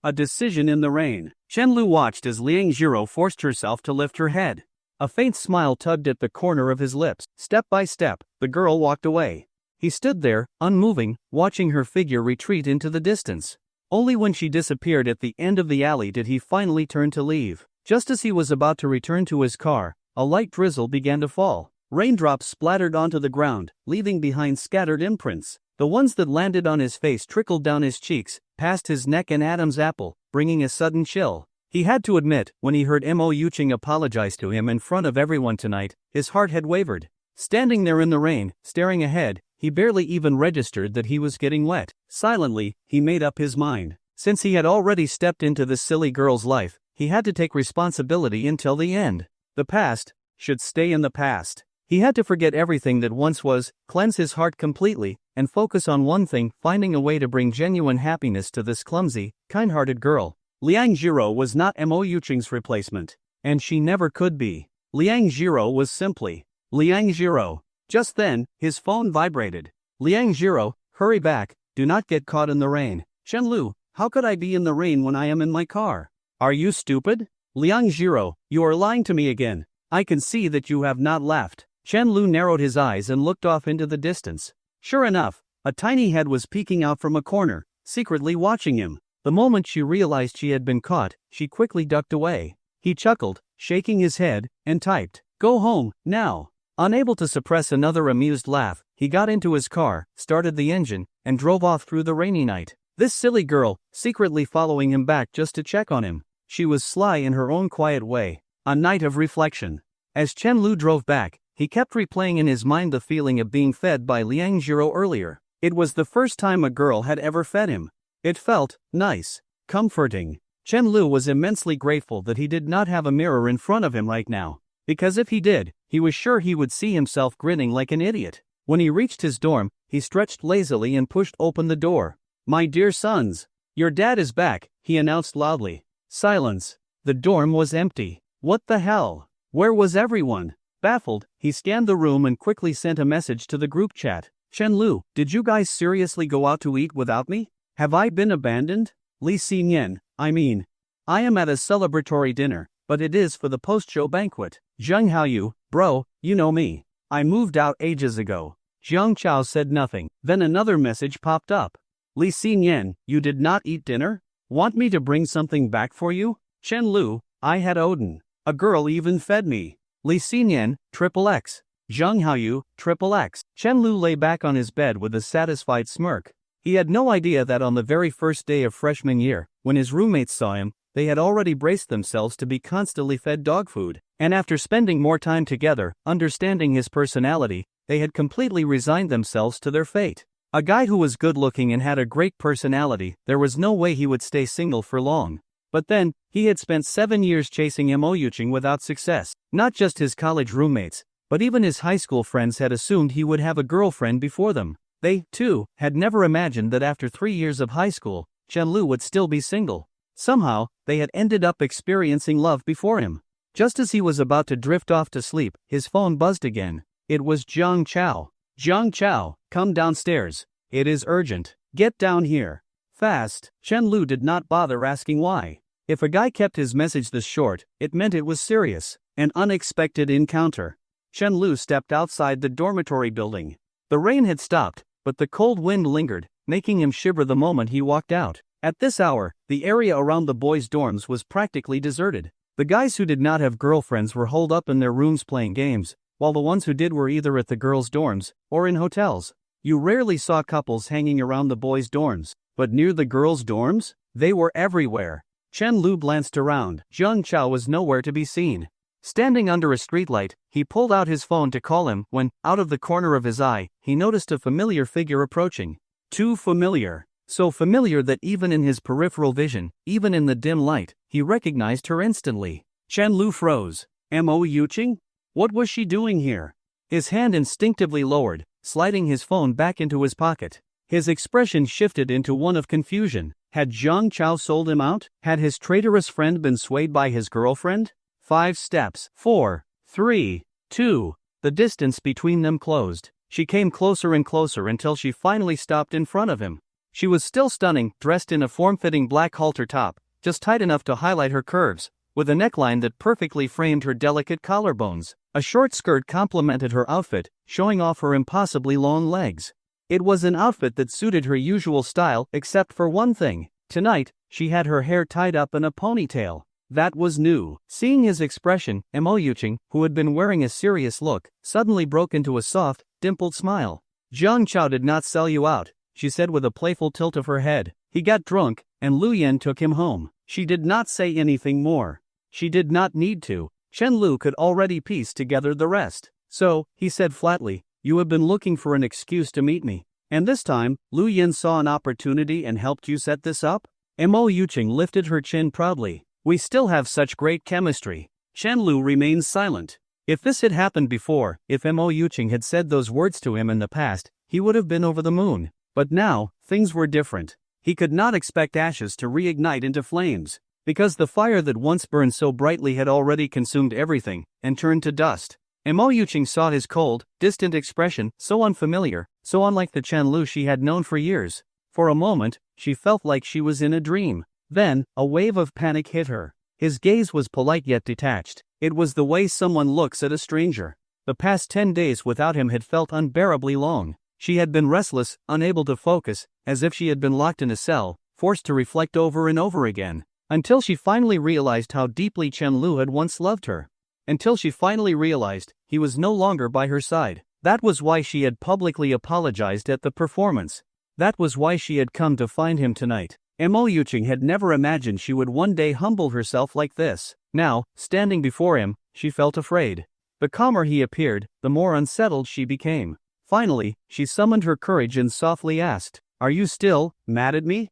A decision in the rain. Chen Lu watched as Liang Zhiro forced herself to lift her head. A faint smile tugged at the corner of his lips. Step by step, the girl walked away. He stood there, unmoving, watching her figure retreat into the distance. Only when she disappeared at the end of the alley did he finally turn to leave. Just as he was about to return to his car, a light drizzle began to fall. Raindrops splattered onto the ground, leaving behind scattered imprints. The ones that landed on his face trickled down his cheeks, past his neck and Adam's apple, bringing a sudden chill. He had to admit, when he heard Mo Yuching apologize to him in front of everyone tonight, his heart had wavered. Standing there in the rain, staring ahead, he barely even registered that he was getting wet. Silently, he made up his mind. Since he had already stepped into this silly girl's life, he had to take responsibility until the end. The past should stay in the past. He had to forget everything that once was, cleanse his heart completely, and focus on one thing, finding a way to bring genuine happiness to this clumsy, kind-hearted girl. Liang Jiro was not Mo Yuching's replacement, and she never could be. Liang Jiro was simply Liang Jiro. Just then, his phone vibrated. Liang Jiro, hurry back, do not get caught in the rain. Shenlu, how could I be in the rain when I am in my car? Are you stupid? Liang Jiro, you are lying to me again. I can see that you have not laughed. Shenlu narrowed his eyes and looked off into the distance. Sure enough, a tiny head was peeking out from a corner, secretly watching him. The moment she realized she had been caught, she quickly ducked away. He chuckled, shaking his head, and typed, "Go home, now." Unable to suppress another amused laugh, he got into his car, started the engine, and drove off through the rainy night. This silly girl, secretly following him back just to check on him. She was sly in her own quiet way. A night of reflection. As Chen Lu drove back, he kept replaying in his mind the feeling of being fed by Liang Jiro earlier. It was the first time a girl had ever fed him. It felt nice, comforting. Chen Lu was immensely grateful that he did not have a mirror in front of him right now, because if he did, he was sure he would see himself grinning like an idiot. When he reached his dorm, he stretched lazily and pushed open the door. "My dear sons, your dad is back," he announced loudly. Silence. The dorm was empty. What the hell? Where was everyone? Baffled, he scanned the room and quickly sent a message to the group chat. "Chen Lu, did you guys seriously go out to eat without me? Have I been abandoned? Li Xinyan, I am at a celebratory dinner, but it is for the post-show banquet. Zheng Haoyu, bro, you know me. I moved out ages ago." Jiang Chao said nothing. Then another message popped up. "Li Xinyan, you did not eat dinner? Want me to bring something back for you? Chen Lu, I had Odin. A girl even fed me. Li Xinyan, XXX. Zheng Haoyu, XXX. Chen Lu lay back on his bed with a satisfied smirk. He had no idea that on the very first day of freshman year, when his roommates saw him, they had already braced themselves to be constantly fed dog food, and after spending more time together, understanding his personality, they had completely resigned themselves to their fate. A guy who was good-looking and had a great personality, there was no way he would stay single for long. But then, he had spent 7 years chasing Mo Yuching without success. Not just his college roommates, but even his high school friends had assumed he would have a girlfriend before them. They, too, had never imagined that after 3 years of high school, Chen Lu would still be single. Somehow, they had ended up experiencing love before him. Just as he was about to drift off to sleep, his phone buzzed again. It was Jiang Chao. "Jiang Chao, come downstairs. It is urgent. Get down here. Fast." Chen Lu did not bother asking why. If a guy kept his message this short, it meant it was serious. An unexpected encounter. Chen Lu stepped outside the dormitory building. The rain had stopped, but the cold wind lingered, making him shiver the moment he walked out. At this hour, the area around the boys' dorms was practically deserted. The guys who did not have girlfriends were holed up in their rooms playing games, while the ones who did were either at the girls' dorms or in hotels. You rarely saw couples hanging around the boys' dorms, but near the girls' dorms, they were everywhere. Chen Lu glanced around. Jiang Chao was nowhere to be seen. Standing under a streetlight, he pulled out his phone to call him when, out of the corner of his eye, he noticed a familiar figure approaching. Too familiar. So familiar that even in his peripheral vision, even in the dim light, he recognized her instantly. Chen Lu froze. Mo Yuching? What was she doing here? His hand instinctively lowered, sliding his phone back into his pocket. His expression shifted into one of confusion. Had Jiang Chao sold him out? Had his traitorous friend been swayed by his girlfriend? 5 steps. 4, 3, 2. The distance between them closed. She came closer and closer until she finally stopped in front of him. She was still stunning, dressed in a form-fitting black halter top, just tight enough to highlight her curves, with a neckline that perfectly framed her delicate collarbones. A short skirt complemented her outfit, showing off her impossibly long legs. It was an outfit that suited her usual style except for one thing. Tonight, she had her hair tied up in a ponytail. That was new. Seeing his expression, Mo Yuching, who had been wearing a serious look, suddenly broke into a soft, dimpled smile. Jiang Chao did not sell you out, she said with a playful tilt of her head. He got drunk, and Lu Yan took him home. She did not say anything more. She did not need to. Chen Lu could already piece together the rest. So, he said flatly, you have been looking for an excuse to meet me. And this time, Lu Yan saw an opportunity and helped you set this up? Mo Yuching lifted her chin proudly. We still have such great chemistry. Chen Lu remained silent. If this had happened before, if Mo Yuching had said those words to him in the past, he would have been over the moon. But now, things were different. He could not expect ashes to reignite into flames, because the fire that once burned so brightly had already consumed everything, and turned to dust. Mo Yuching saw his cold, distant expression, so unfamiliar, so unlike the Chen Lu she had known for years. For a moment, she felt like she was in a dream. Then, a wave of panic hit her. His gaze was polite yet detached. It was the way someone looks at a stranger. The past 10 days without him had felt unbearably long. She had been restless, unable to focus, as if she had been locked in a cell, forced to reflect over and over again. Until she finally realized how deeply Chen Lu had once loved her. Until she finally realized he was no longer by her side. That was why she had publicly apologized at the performance. That was why she had come to find him tonight. Mo Yuching had never imagined she would one day humble herself like this. Now, standing before him, she felt afraid. The calmer he appeared, the more unsettled she became. Finally, she summoned her courage and softly asked, "Are you still mad at me?"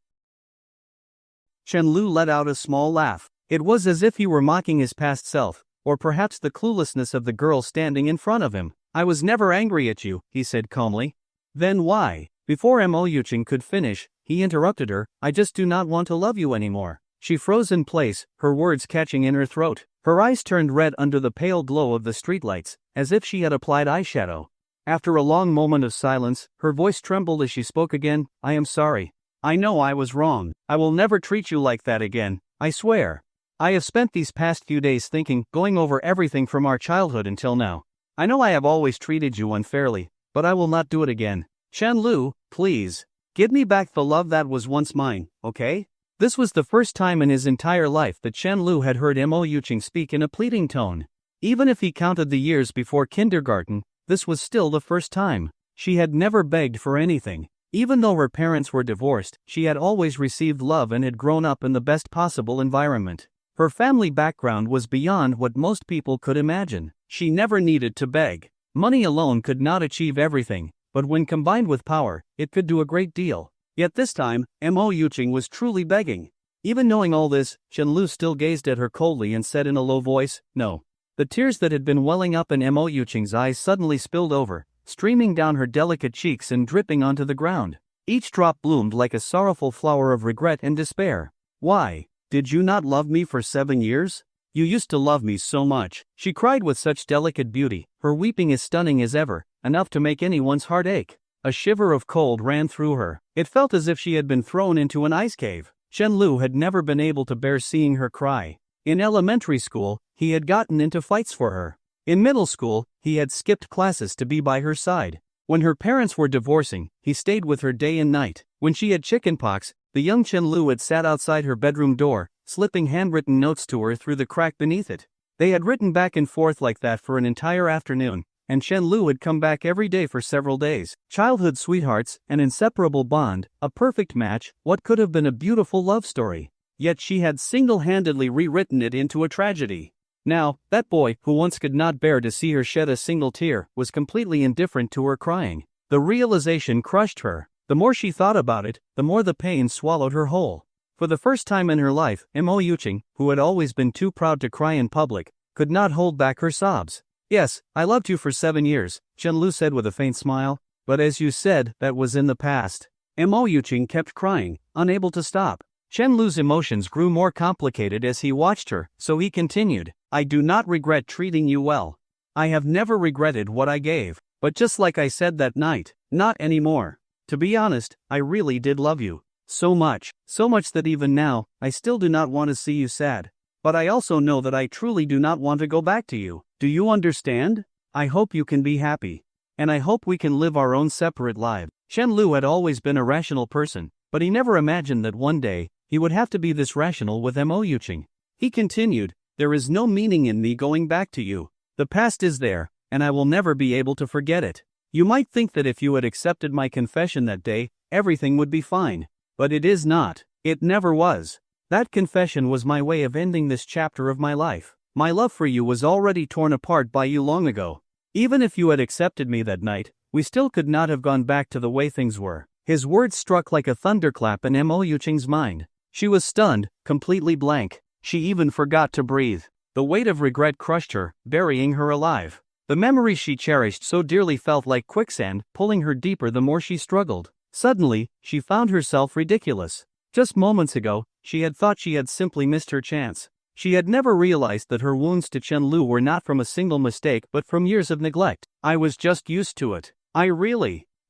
Chen Lu let out a small laugh. It was as if he were mocking his past self, or perhaps the cluelessness of the girl standing in front of him. "I was never angry at you," he said calmly. "Then why?" Before Mo Yuching could finish, he interrupted her, "I just do not want to love you anymore." She froze in place, her words catching in her throat. Her eyes turned red under the pale glow of the streetlights, as if she had applied eyeshadow. After a long moment of silence, her voice trembled as she spoke again, "I am sorry. I know I was wrong. I will never treat you like that again, I swear. I have spent these past few days thinking, going over everything from our childhood until now. I know I have always treated you unfairly, but I will not do it again. Chen Lu, please, give me back the love that was once mine, okay?" This was the first time in his entire life that Chen Lu had heard Mo Yuching speak in a pleading tone. Even if he counted the years before kindergarten, this was still the first time. She had never begged for anything. Even though her parents were divorced, she had always received love and had grown up in the best possible environment. Her family background was beyond what most people could imagine. She never needed to beg. Money alone could not achieve everything, but when combined with power, it could do a great deal. Yet this time, Mo Yuching was truly begging. Even knowing all this, Chen Lu still gazed at her coldly and said in a low voice, "No." The tears that had been welling up in Mo Yuching's eyes suddenly spilled over, streaming down her delicate cheeks and dripping onto the ground. Each drop bloomed like a sorrowful flower of regret and despair. "Why? Did you not love me for 7 years? You used to love me so much," she cried with such delicate beauty, her weeping as stunning as ever, enough to make anyone's heart ache. A shiver of cold ran through her. It felt as if she had been thrown into an ice cave. Chen Lu had never been able to bear seeing her cry. In elementary school, he had gotten into fights for her. In middle school, he had skipped classes to be by her side. When her parents were divorcing, he stayed with her day and night. When she had chickenpox, the young Chen Lu had sat outside her bedroom door, slipping handwritten notes to her through the crack beneath it. They had written back and forth like that for an entire afternoon, and Chen Lu had come back every day for several days. Childhood sweethearts, an inseparable bond, a perfect match, what could have been a beautiful love story. Yet she had single-handedly rewritten it into a tragedy. Now, that boy, who once could not bear to see her shed a single tear, was completely indifferent to her crying. The realization crushed her. The more she thought about it, the more the pain swallowed her whole. For the first time in her life, Mo Yuching, who had always been too proud to cry in public, could not hold back her sobs. "Yes, I loved you for 7 years, Chen Lu said with a faint smile, "but as you said, that was in the past." Mo Yuching kept crying, unable to stop. Chen Lu's emotions grew more complicated as he watched her, so he continued, "I do not regret treating you well. I have never regretted what I gave, but just like I said that night, not anymore. To be honest, I really did love you. So much that even now, I still do not want to see you sad. But I also know that I truly do not want to go back to you. Do you understand? I hope you can be happy. And I hope we can live our own separate lives." Chen Lu had always been a rational person, but he never imagined that one day, he would have to be this rational with Mo Yuching. He continued, "There is no meaning in me going back to you. The past is there, and I will never be able to forget it. You might think that if you had accepted my confession that day, everything would be fine. But it is not. It never was. That confession was my way of ending this chapter of my life. My love for you was already torn apart by you long ago. Even if you had accepted me that night, we still could not have gone back to the way things were." His words struck like a thunderclap in Mo Yuqing's mind. She was stunned, completely blank. She even forgot to breathe. The weight of regret crushed her, burying her alive. The memories she cherished so dearly felt like quicksand, pulling her deeper the more she struggled. Suddenly, she found herself ridiculous. Just moments ago, she had thought she had simply missed her chance. She had never realized that her wounds to Chen Lu were not from a single mistake but from years of neglect. "I was just used to it.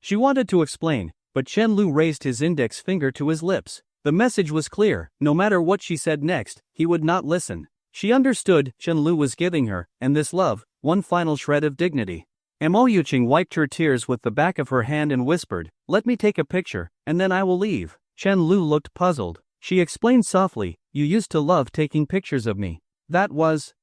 She wanted to explain, but Chen Lu raised his index finger to his lips. The message was clear: no matter what she said next, he would not listen. She understood Chen Lu was giving her, and this love, one final shred of dignity. Mo Yuqing wiped her tears with the back of her hand and whispered, "Let me take a picture, and then I will leave." Chen Lu looked puzzled. She explained softly, "You used to love taking pictures of me.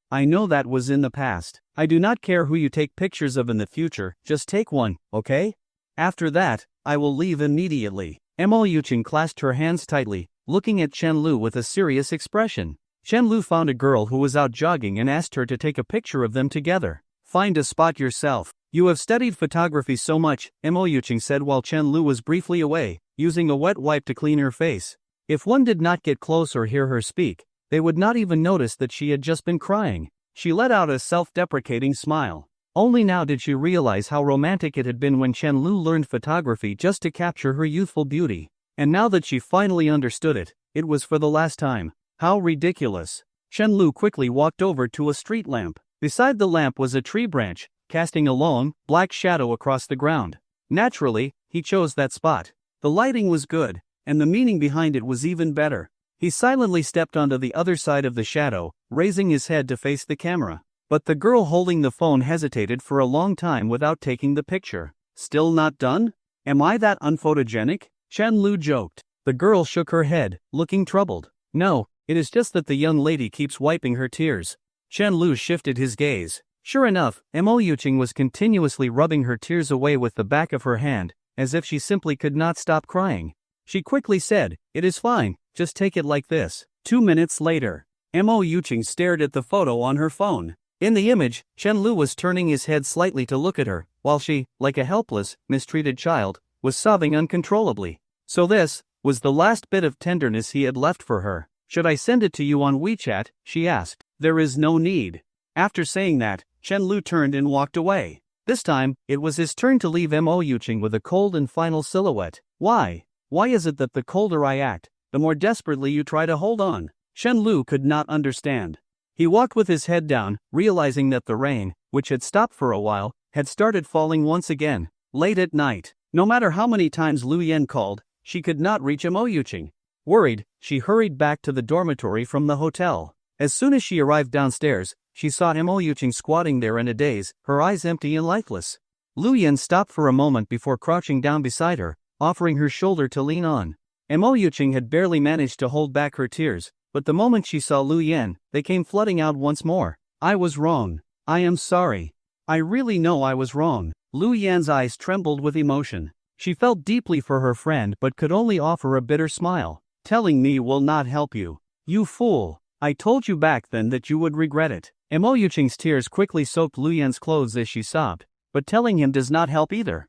I know that was in the past. I do not care who you take pictures of in the future, just take one, okay? After that, I will leave immediately." Mo Yuqing clasped her hands tightly, looking at Chen Lu with a serious expression. Chen Lu found a girl who was out jogging and asked her to take a picture of them together. "Find a spot yourself. You have studied photography so much," Mo Yuqing said while Chen Lu was briefly away, using a wet wipe to clean her face. If one did not get close or hear her speak, they would not even notice that she had just been crying. She let out a self-deprecating smile. Only now did she realize how romantic it had been when Chen Lu learned photography just to capture her youthful beauty. And now that she finally understood it, it was for the last time. How ridiculous. Chen Lu quickly walked over to a street lamp. Beside the lamp was a tree branch, casting a long, black shadow across the ground. Naturally, he chose that spot. The lighting was good, and the meaning behind it was even better. He silently stepped onto the other side of the shadow, raising his head to face the camera. But the girl holding the phone hesitated for a long time without taking the picture. "Still not done? Am I that unphotogenic?" Chen Lu joked. The girl shook her head, looking troubled. "No, it is just that the young lady keeps wiping her tears." Chen Lu shifted his gaze. Sure enough, Mo Yuqing was continuously rubbing her tears away with the back of her hand, as if she simply could not stop crying. She quickly said, "It is fine, just take it like this." 2 minutes later, Mo Yuqing stared at the photo on her phone. In the image, Chen Lu was turning his head slightly to look at her, while she, like a helpless, mistreated child, was sobbing uncontrollably. So this was the last bit of tenderness he had left for her. "Should I send it to you on WeChat?" she asked. "There is no need." After saying that, Chen Lu turned and walked away. This time, it was his turn to leave Mo Yuqing with a cold and final silhouette. Why is it that the colder I act, the more desperately you try to hold on?" Chen Lu could not understand. He walked with his head down, realizing that the rain, which had stopped for a while, had started falling once again. Late at night, no matter how many times Lu Yan called, she could not reach Mo Yuqing. Worried, she hurried back to the dormitory from the hotel. As soon as she arrived downstairs, she saw Mo Yuqing squatting there in a daze, her eyes empty and lifeless. Lu Yan stopped for a moment before crouching down beside her, offering her shoulder to lean on. Mo Yuqing had barely managed to hold back her tears, but the moment she saw Lu Yan, they came flooding out once more. "I was wrong. I am sorry. I really know I was wrong." Lu Yan's eyes trembled with emotion. She felt deeply for her friend but could only offer a bitter smile. "Telling me will not help you. You fool. I told you back then that you would regret it." Mo Yuqing's tears quickly soaked Lu Yan's clothes as she sobbed, but telling him does not help either.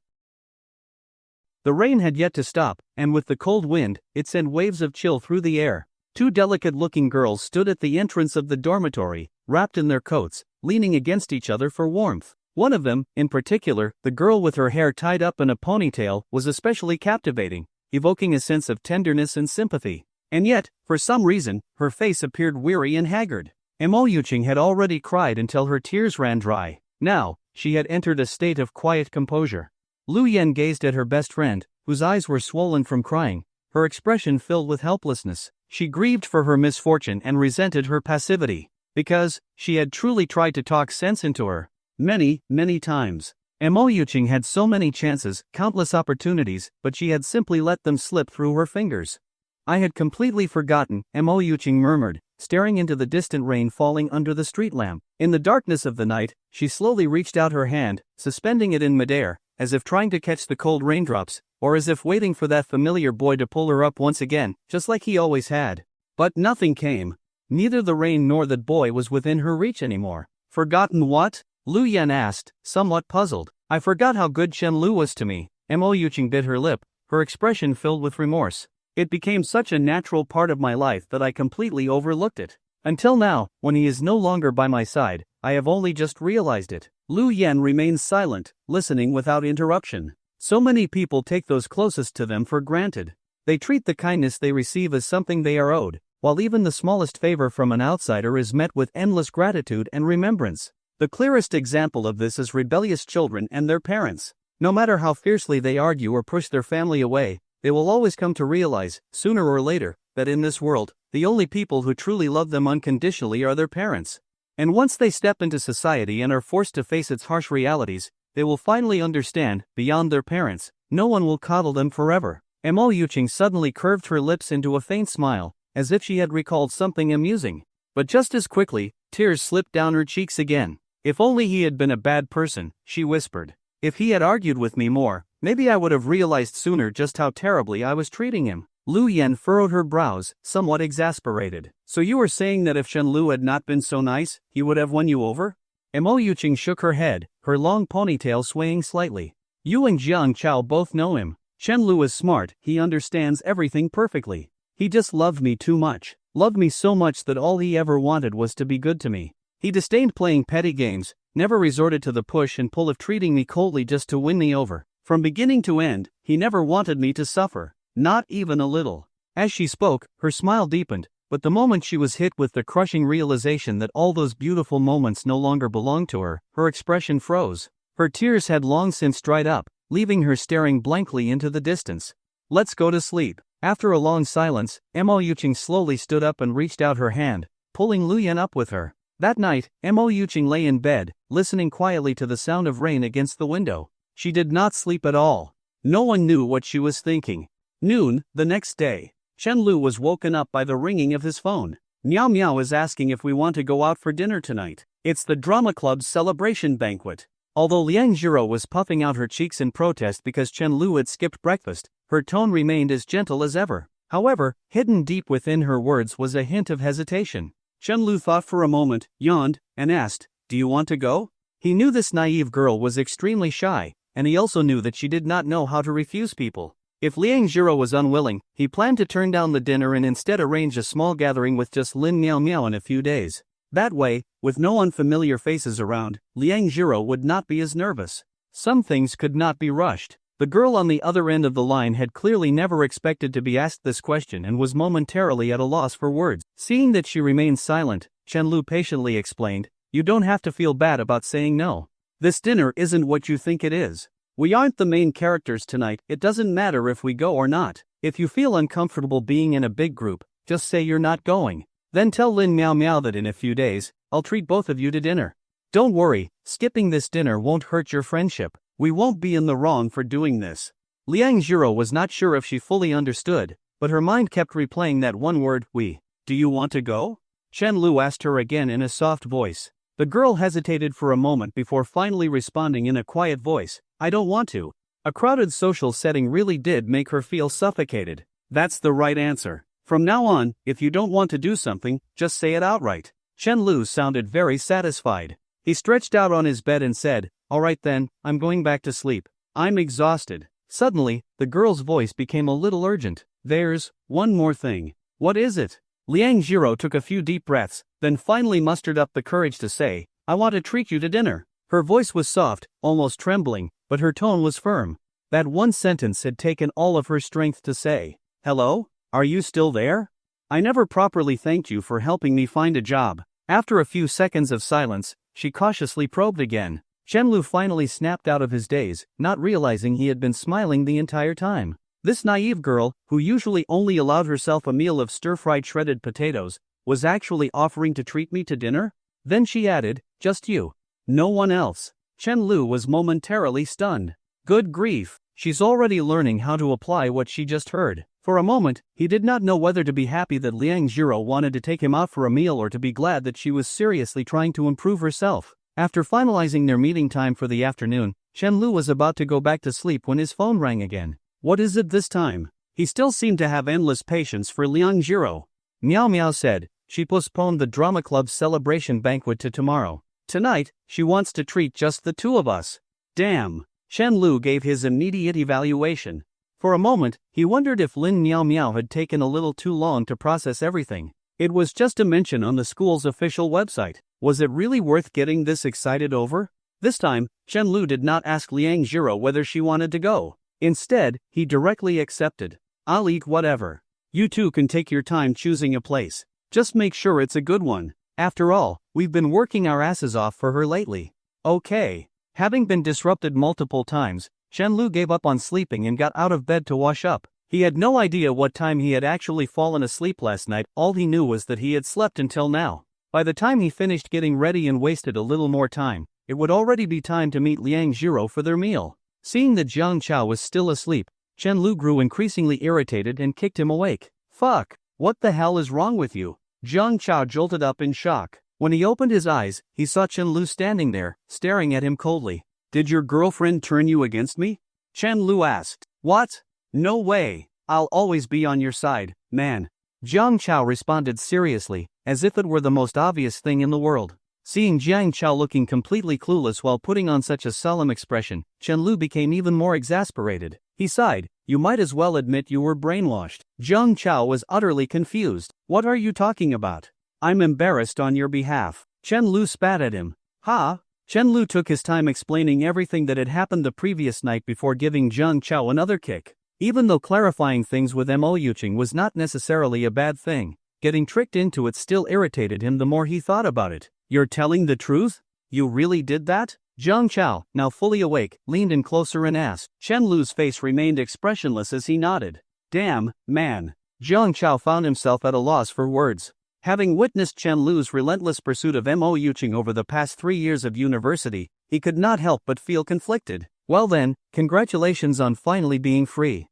The rain had yet to stop, and with the cold wind, it sent waves of chill through the air. 2 delicate-looking girls stood at the entrance of the dormitory, wrapped in their coats, leaning against each other for warmth. One of them, in particular, the girl with her hair tied up in a ponytail, was especially captivating, evoking a sense of tenderness and sympathy. And yet, for some reason, her face appeared weary and haggard. Mo Yuqing had already cried until her tears ran dry. Now, she had entered a state of quiet composure. Lu Yan gazed at her best friend, whose eyes were swollen from crying, her expression filled with helplessness. She grieved for her misfortune and resented her passivity, because she had truly tried to talk sense into her. Many, many times. Mo Yuqing had so many chances, countless opportunities, but she had simply let them slip through her fingers. I had completely forgotten, Mo Yuqing murmured, staring into the distant rain falling under the street lamp. In the darkness of the night, she slowly reached out her hand, suspending it in midair, as if trying to catch the cold raindrops, or as if waiting for that familiar boy to pull her up once again, just like he always had. But nothing came. Neither the rain nor that boy was within her reach anymore. Forgotten what? Lu Yan asked, somewhat puzzled. I forgot how good Chen Lu was to me. Mo Yuqing bit her lip, her expression filled with remorse. It became such a natural part of my life that I completely overlooked it. Until now, when he is no longer by my side, I have only just realized it. Lu Yan remained silent, listening without interruption. So many people take those closest to them for granted. They treat the kindness they receive as something they are owed, while even the smallest favor from an outsider is met with endless gratitude and remembrance. The clearest example of this is rebellious children and their parents. No matter how fiercely they argue or push their family away, they will always come to realize, sooner or later, that in this world, the only people who truly love them unconditionally are their parents. And once they step into society and are forced to face its harsh realities, they will finally understand, beyond their parents, no one will coddle them forever. Mo Yuqing suddenly curved her lips into a faint smile, as if she had recalled something amusing. But just as quickly, tears slipped down her cheeks again. If only he had been a bad person, she whispered. If he had argued with me more, maybe I would have realized sooner just how terribly I was treating him. Lu Yan furrowed her brows, somewhat exasperated. So you were saying that if Chen Lu had not been so nice, he would have won you over? Mo Yuqing shook her head, her long ponytail swaying slightly. You and Jiang Chao both know him. Chen Lu is smart, he understands everything perfectly. He just loved me too much. Loved me so much that all he ever wanted was to be good to me. He disdained playing petty games, never resorted to the push and pull of treating me coldly just to win me over. From beginning to end, he never wanted me to suffer. Not even a little. As she spoke, her smile deepened, but the moment she was hit with the crushing realization that all those beautiful moments no longer belonged to her, her expression froze. Her tears had long since dried up, leaving her staring blankly into the distance. Let's go to sleep. After a long silence, Mo Yuqing slowly stood up and reached out her hand, pulling Lu Yan up with her. That night, Mo Yuqing lay in bed, listening quietly to the sound of rain against the window. She did not sleep at all. No one knew what she was thinking. Noon, the next day. Chen Lu was woken up by the ringing of his phone. Miao Miao is asking if we want to go out for dinner tonight. It's the drama club's celebration banquet. Although Liang Jiro was puffing out her cheeks in protest because Chen Lu had skipped breakfast, her tone remained as gentle as ever. However, hidden deep within her words was a hint of hesitation. Chen Lu thought for a moment, yawned, and asked, "Do you want to go?" He knew this naive girl was extremely shy, and he also knew that she did not know how to refuse people. If Liang Jiro was unwilling, he planned to turn down the dinner and instead arrange a small gathering with just Lin Miao Miao in a few days. That way, with no unfamiliar faces around, Liang Jiro would not be as nervous. Some things could not be rushed. The girl on the other end of the line had clearly never expected to be asked this question and was momentarily at a loss for words. Seeing that she remained silent, Chen Lu patiently explained, "You don't have to feel bad about saying no. This dinner isn't what you think it is. We aren't the main characters tonight, it doesn't matter if we go or not. If you feel uncomfortable being in a big group, just say you're not going. Then tell Lin Miao Miao that in a few days, I'll treat both of you to dinner. Don't worry, skipping this dinner won't hurt your friendship. We won't be in the wrong for doing this." Liang Jiro was not sure if she fully understood, but her mind kept replaying that one word, we. "Do you want to go?" Chen Lu asked her again in a soft voice. The girl hesitated for a moment before finally responding in a quiet voice, "I don't want to." A crowded social setting really did make her feel suffocated. That's the right answer. From now on, if you don't want to do something, just say it outright. Chen Lu sounded very satisfied. He stretched out on his bed and said, "All right then, I'm going back to sleep. I'm exhausted." Suddenly, the girl's voice became a little urgent. "There's one more thing." "What is it?" Liang Jiro took a few deep breaths, then finally mustered up the courage to say, "I want to treat you to dinner." Her voice was soft, almost trembling, but her tone was firm. That one sentence had taken all of her strength to say. "Hello? Are you still there? I never properly thanked you for helping me find a job." After a few seconds of silence, she cautiously probed again. Chen Lu finally snapped out of his daze, not realizing he had been smiling the entire time. This naive girl, who usually only allowed herself a meal of stir-fried shredded potatoes, was actually offering to treat me to dinner? Then she added, "Just you. No one else." Chen Lu was momentarily stunned. Good grief, she's already learning how to apply what she just heard. For a moment, he did not know whether to be happy that Liang Jiro wanted to take him out for a meal or to be glad that she was seriously trying to improve herself. After finalizing their meeting time for the afternoon, Chen Lu was about to go back to sleep when his phone rang again. What is it this time? He still seemed to have endless patience for Liang Jiro. Miao Miao said. She postponed the drama club's celebration banquet to tomorrow. Tonight, she wants to treat just the two of us. Damn. Chen Lu gave his immediate evaluation. For a moment, he wondered if Lin Miao Miao had taken a little too long to process everything. It was just a mention on the school's official website. Was it really worth getting this excited over? This time, Chen Lu did not ask Liang Jiro whether she wanted to go. Instead, he directly accepted. I'll eat whatever. You two can take your time choosing a place. Just make sure it's a good one. After all, we've been working our asses off for her lately. Okay. Having been disrupted multiple times, Chen Lu gave up on sleeping and got out of bed to wash up. He had no idea what time he had actually fallen asleep last night. All he knew was that he had slept until now. By the time he finished getting ready and wasted a little more time, it would already be time to meet Liang Jiro for their meal. Seeing that Jiang Chao was still asleep, Chen Lu grew increasingly irritated and kicked him awake. Fuck! What the hell is wrong with you? Jiang Chao jolted up in shock. When he opened his eyes, he saw Chen Lu standing there, staring at him coldly. Did your girlfriend turn you against me? Chen Lu asked. What? No way. I'll always be on your side, man. Jiang Chao responded seriously, as if it were the most obvious thing in the world. Seeing Jiang Chao looking completely clueless while putting on such a solemn expression, Chen Lu became even more exasperated. He sighed. You might as well admit you were brainwashed. Jiang Chao was utterly confused. What are you talking about? I'm embarrassed on your behalf. Chen Lu spat at him. Ha? Chen Lu took his time explaining everything that had happened the previous night before giving Jiang Chao another kick. Even though clarifying things with Mo Yuqing was not necessarily a bad thing, getting tricked into it still irritated him the more he thought about it. You're telling the truth? You really did that? Jiang Chao, now fully awake, leaned in closer and asked. Chen Lu's face remained expressionless as he nodded. Damn, man. Jiang Chao found himself at a loss for words. Having witnessed Chen Lu's relentless pursuit of Mo Yuqing over the past 3 years of university, he could not help but feel conflicted. Well then, congratulations on finally being free.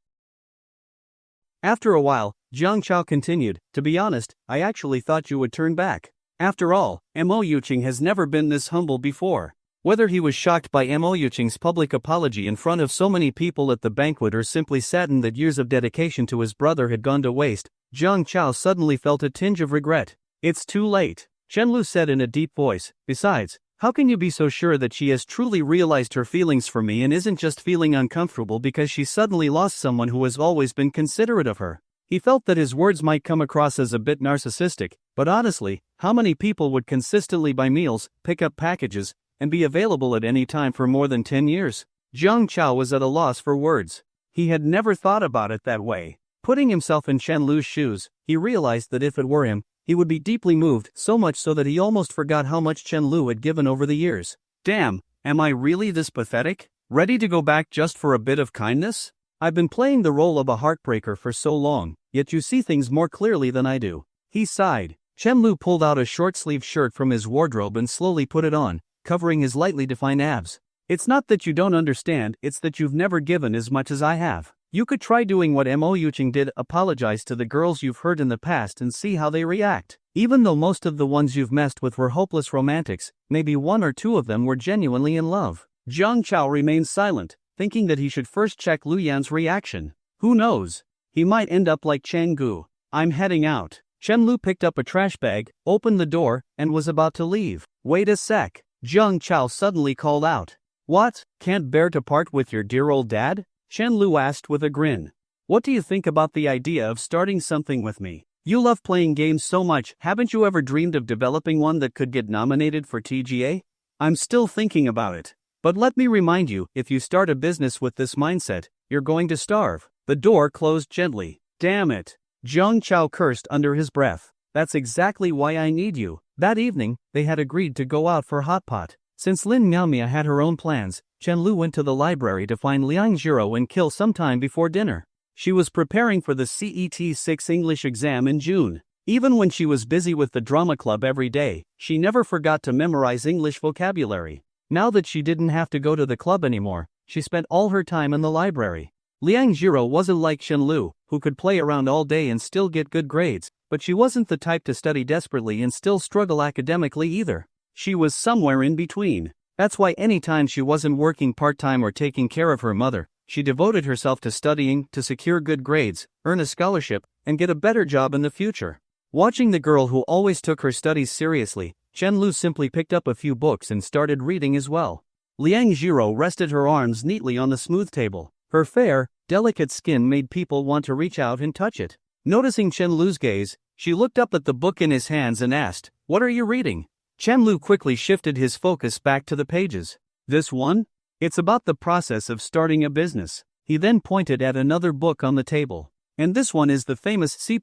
After a while, Jiang Chao continued, to be honest, I actually thought you would turn back. After all, Mo Yuqing has never been this humble before. Whether he was shocked by Mo Yuqing's public apology in front of so many people at the banquet or simply saddened that years of dedication to his brother had gone to waste, Jiang Chao suddenly felt a tinge of regret. It's too late, Chen Lu said in a deep voice. Besides, how can you be so sure that she has truly realized her feelings for me and isn't just feeling uncomfortable because she suddenly lost someone who has always been considerate of her? He felt that his words might come across as a bit narcissistic, but honestly, how many people would consistently buy meals, pick up packages, and be available at any time for more than 10 years? Jiang Chao was at a loss for words. He had never thought about it that way. Putting himself in Chen Lu's shoes, he realized that if it were him, he would be deeply moved, so much so that he almost forgot how much Chen Lu had given over the years. Damn, am I really this pathetic? Ready to go back just for a bit of kindness? I've been playing the role of a heartbreaker for so long, yet you see things more clearly than I do. He sighed. Chen Lu pulled out a short-sleeved shirt from his wardrobe and slowly put it on, covering his lightly defined abs. It's not that you don't understand, it's that you've never given as much as I have. You could try doing what Mo Yuqing did, apologize to the girls you've hurt in the past and see how they react. Even though most of the ones you've messed with were hopeless romantics, maybe 1 or 2 of them were genuinely in love. Jiang Chao remained silent, thinking that he should first check Lu Yan's reaction. Who knows? He might end up like Chang Gu. I'm heading out. Chen Lu picked up a trash bag, opened the door, and was about to leave. Wait a sec. Jiang Chao suddenly called out. What? Can't bear to part with your dear old dad? Chen Lu asked with a grin. What do you think about the idea of starting something with me? You love playing games so much, haven't you ever dreamed of developing one that could get nominated for TGA? I'm still thinking about it. But let me remind you, if you start a business with this mindset, you're going to starve. The door closed gently. Damn it. Jiang Chao cursed under his breath. That's exactly why I need you. That evening, they had agreed to go out for hot pot. Since Lin Miaomia had her own plans, Chen Lu went to the library to find Liang Jiro and kill some time before dinner. She was preparing for the CET 6 English exam in June. Even when she was busy with the drama club every day, she never forgot to memorize English vocabulary. Now that she didn't have to go to the club anymore, she spent all her time in the library. Liang Jiro wasn't like Chen who could play around all day and still get good grades, but she wasn't the type to study desperately and still struggle academically either. She was somewhere in between. That's why anytime she wasn't working part-time or taking care of her mother, she devoted herself to studying to secure good grades, earn a scholarship, and get a better job in the future. Watching the girl who always took her studies seriously, Chen Lu simply picked up a few books and started reading as well. Liang Jiro rested her arms neatly on the smooth table. Her fair, delicate skin made people want to reach out and touch it. Noticing Chen Lu's gaze, she looked up at the book in his hands and asked, "What are you reading?" Chen Lu quickly shifted his focus back to the pages. "This one? It's about the process of starting a business." He then pointed at another book on the table. "And this one is the famous C++,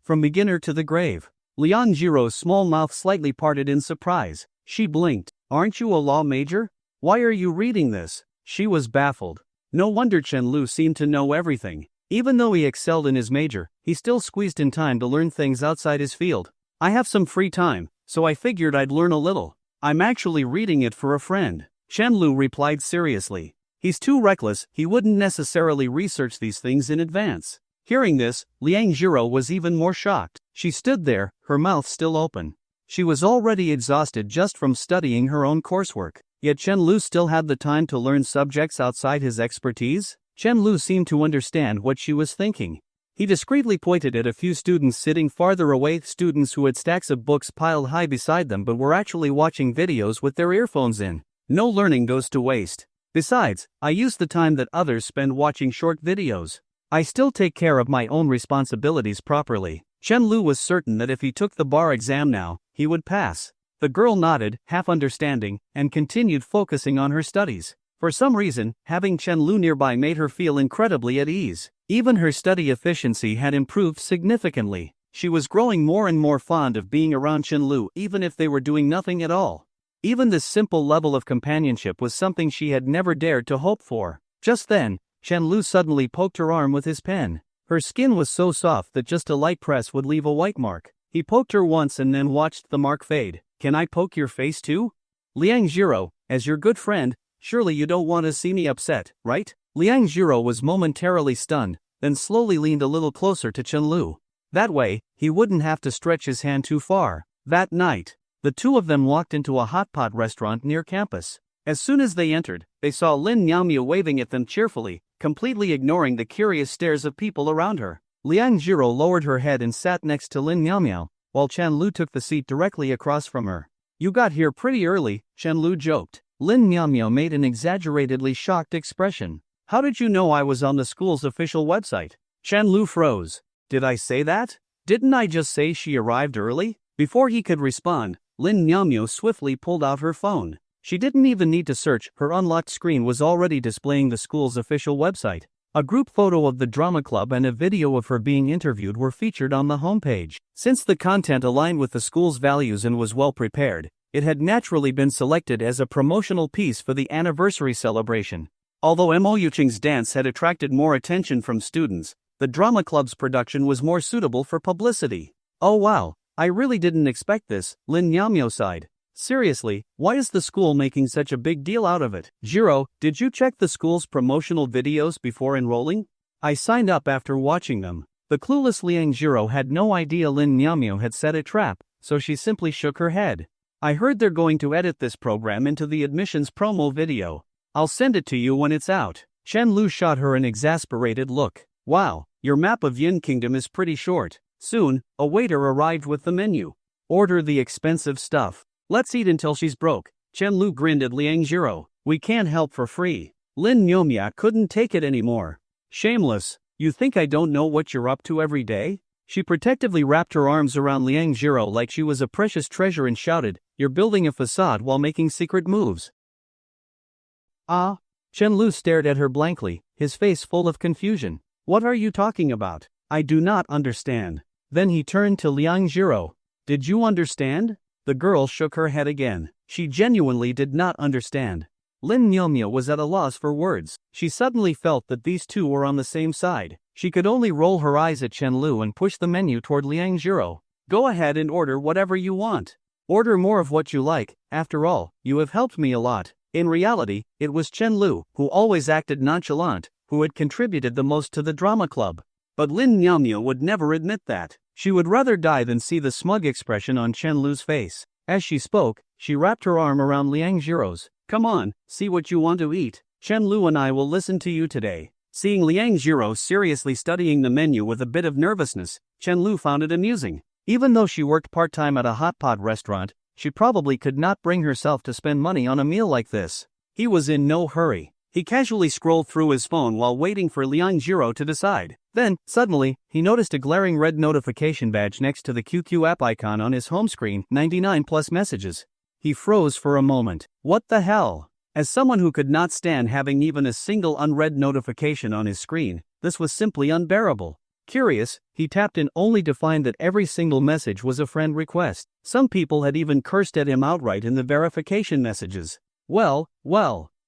From Beginner to the Grave." Liang Jiro's small mouth slightly parted in surprise. She blinked. "Aren't you a law major? Why are you reading this?" She was baffled. No wonder Chen Lu seemed to know everything. Even though he excelled in his major, he still squeezed in time to learn things outside his field. "I have some free time, so I figured I'd learn a little. I'm actually reading it for a friend," Chen Lu replied seriously. He's too reckless, he wouldn't necessarily research these things in advance. Hearing this, Liang Jiro was even more shocked. She stood there, her mouth still open. She was already exhausted just from studying her own coursework, yet Chen Lu still had the time to learn subjects outside his expertise? Chen Lu seemed to understand what she was thinking. He discreetly pointed at a few students sitting farther away, students who had stacks of books piled high beside them but were actually watching videos with their earphones in. No learning goes to waste. Besides, I use the time that others spend watching short videos. I still take care of my own responsibilities properly. Chen Lu was certain that if he took the bar exam now, he would pass. The girl nodded, half understanding, and continued focusing on her studies. For some reason, having Chen Lu nearby made her feel incredibly at ease. Even her study efficiency had improved significantly. She was growing more and more fond of being around Chen Lu even if they were doing nothing at all. Even this simple level of companionship was something she had never dared to hope for. Just then, Chen Lu suddenly poked her arm with his pen. Her skin was so soft that just a light press would leave a white mark. He poked her once and then watched the mark fade. "Can I poke your face too?" "Liang Jiro, as your good friend, surely you don't want to see me upset, right?" Liang Jiro was momentarily stunned, then slowly leaned a little closer to Chen Lu. That way, he wouldn't have to stretch his hand too far. That night, the two of them walked into a hot pot restaurant near campus. As soon as they entered, they saw Lin Miaomia waving at them cheerfully, completely ignoring the curious stares of people around her. Liang Jiro lowered her head and sat next to Lin Miaomia, while Chen Lu took the seat directly across from her. "You got here pretty early," Chen Lu joked. Lin Miaomia made an exaggeratedly shocked expression. "How did you know I was on the school's official website?" Chen Lu froze. "Did I say that? Didn't I just say she arrived early?" Before he could respond, Lin Miaomia swiftly pulled out her phone. She didn't even need to search, her unlocked screen was already displaying the school's official website. A group photo of the drama club and a video of her being interviewed were featured on the homepage. Since the content aligned with the school's values and was well prepared, it had naturally been selected as a promotional piece for the anniversary celebration. Although Mo Yuqing's dance had attracted more attention from students, the drama club's production was more suitable for publicity. "Oh wow, I really didn't expect this," Lin Miaomia sighed. "Seriously, why is the school making such a big deal out of it?" "Jiro, did you check the school's promotional videos before enrolling?" "I signed up after watching them." The clueless Liang Jiro had no idea Lin Miaomia had set a trap, so she simply shook her head. "I heard they're going to edit this program into the admissions promo video. I'll send it to you when it's out." Chen Lu shot her an exasperated look. "Wow, your map of Yin Kingdom is pretty short." Soon, a waiter arrived with the menu. "Order the expensive stuff. Let's eat until she's broke." Chen Lu grinned at Liang Jiro. "We can't help for free." Lin Miaomia couldn't take it anymore. "Shameless, you think I don't know what you're up to every day?" She protectively wrapped her arms around Liang Jiro like she was a precious treasure and shouted, "You're building a facade while making secret moves." "Ah?" Chen Lu stared at her blankly, his face full of confusion. "What are you talking about? I do not understand." Then he turned to Liang Jiro. "Did you understand?" The girl shook her head again. She genuinely did not understand. Lin Miaomia was at a loss for words. She suddenly felt that these two were on the same side. She could only roll her eyes at Chen Lu and push the menu toward Liang Jiro. "Go ahead and order whatever you want. Order more of what you like, after all, you have helped me a lot." In reality, it was Chen Lu, who always acted nonchalant, who had contributed the most to the drama club. But Lin Miaomio would never admit that. She would rather die than see the smug expression on Chen Lu's face. As she spoke, she wrapped her arm around Liang Jiro's. "Come on, see what you want to eat. Chen Lu and I will listen to you today." Seeing Liang Jiro seriously studying the menu with a bit of nervousness, Chen Lu found it amusing. Even though she worked part-time at a hot pot restaurant, she probably could not bring herself to spend money on a meal like this. He was in no hurry. He casually scrolled through his phone while waiting for Liang Jiro to decide. Then, suddenly, he noticed a glaring red notification badge next to the QQ app icon on his home screen, 99 plus messages. He froze for a moment. What the hell? As someone who could not stand having even a single unread notification on his screen, this was simply unbearable. Curious, he tapped in only to find that every single message was a friend request. Some people had even cursed at him outright in the verification messages. Well,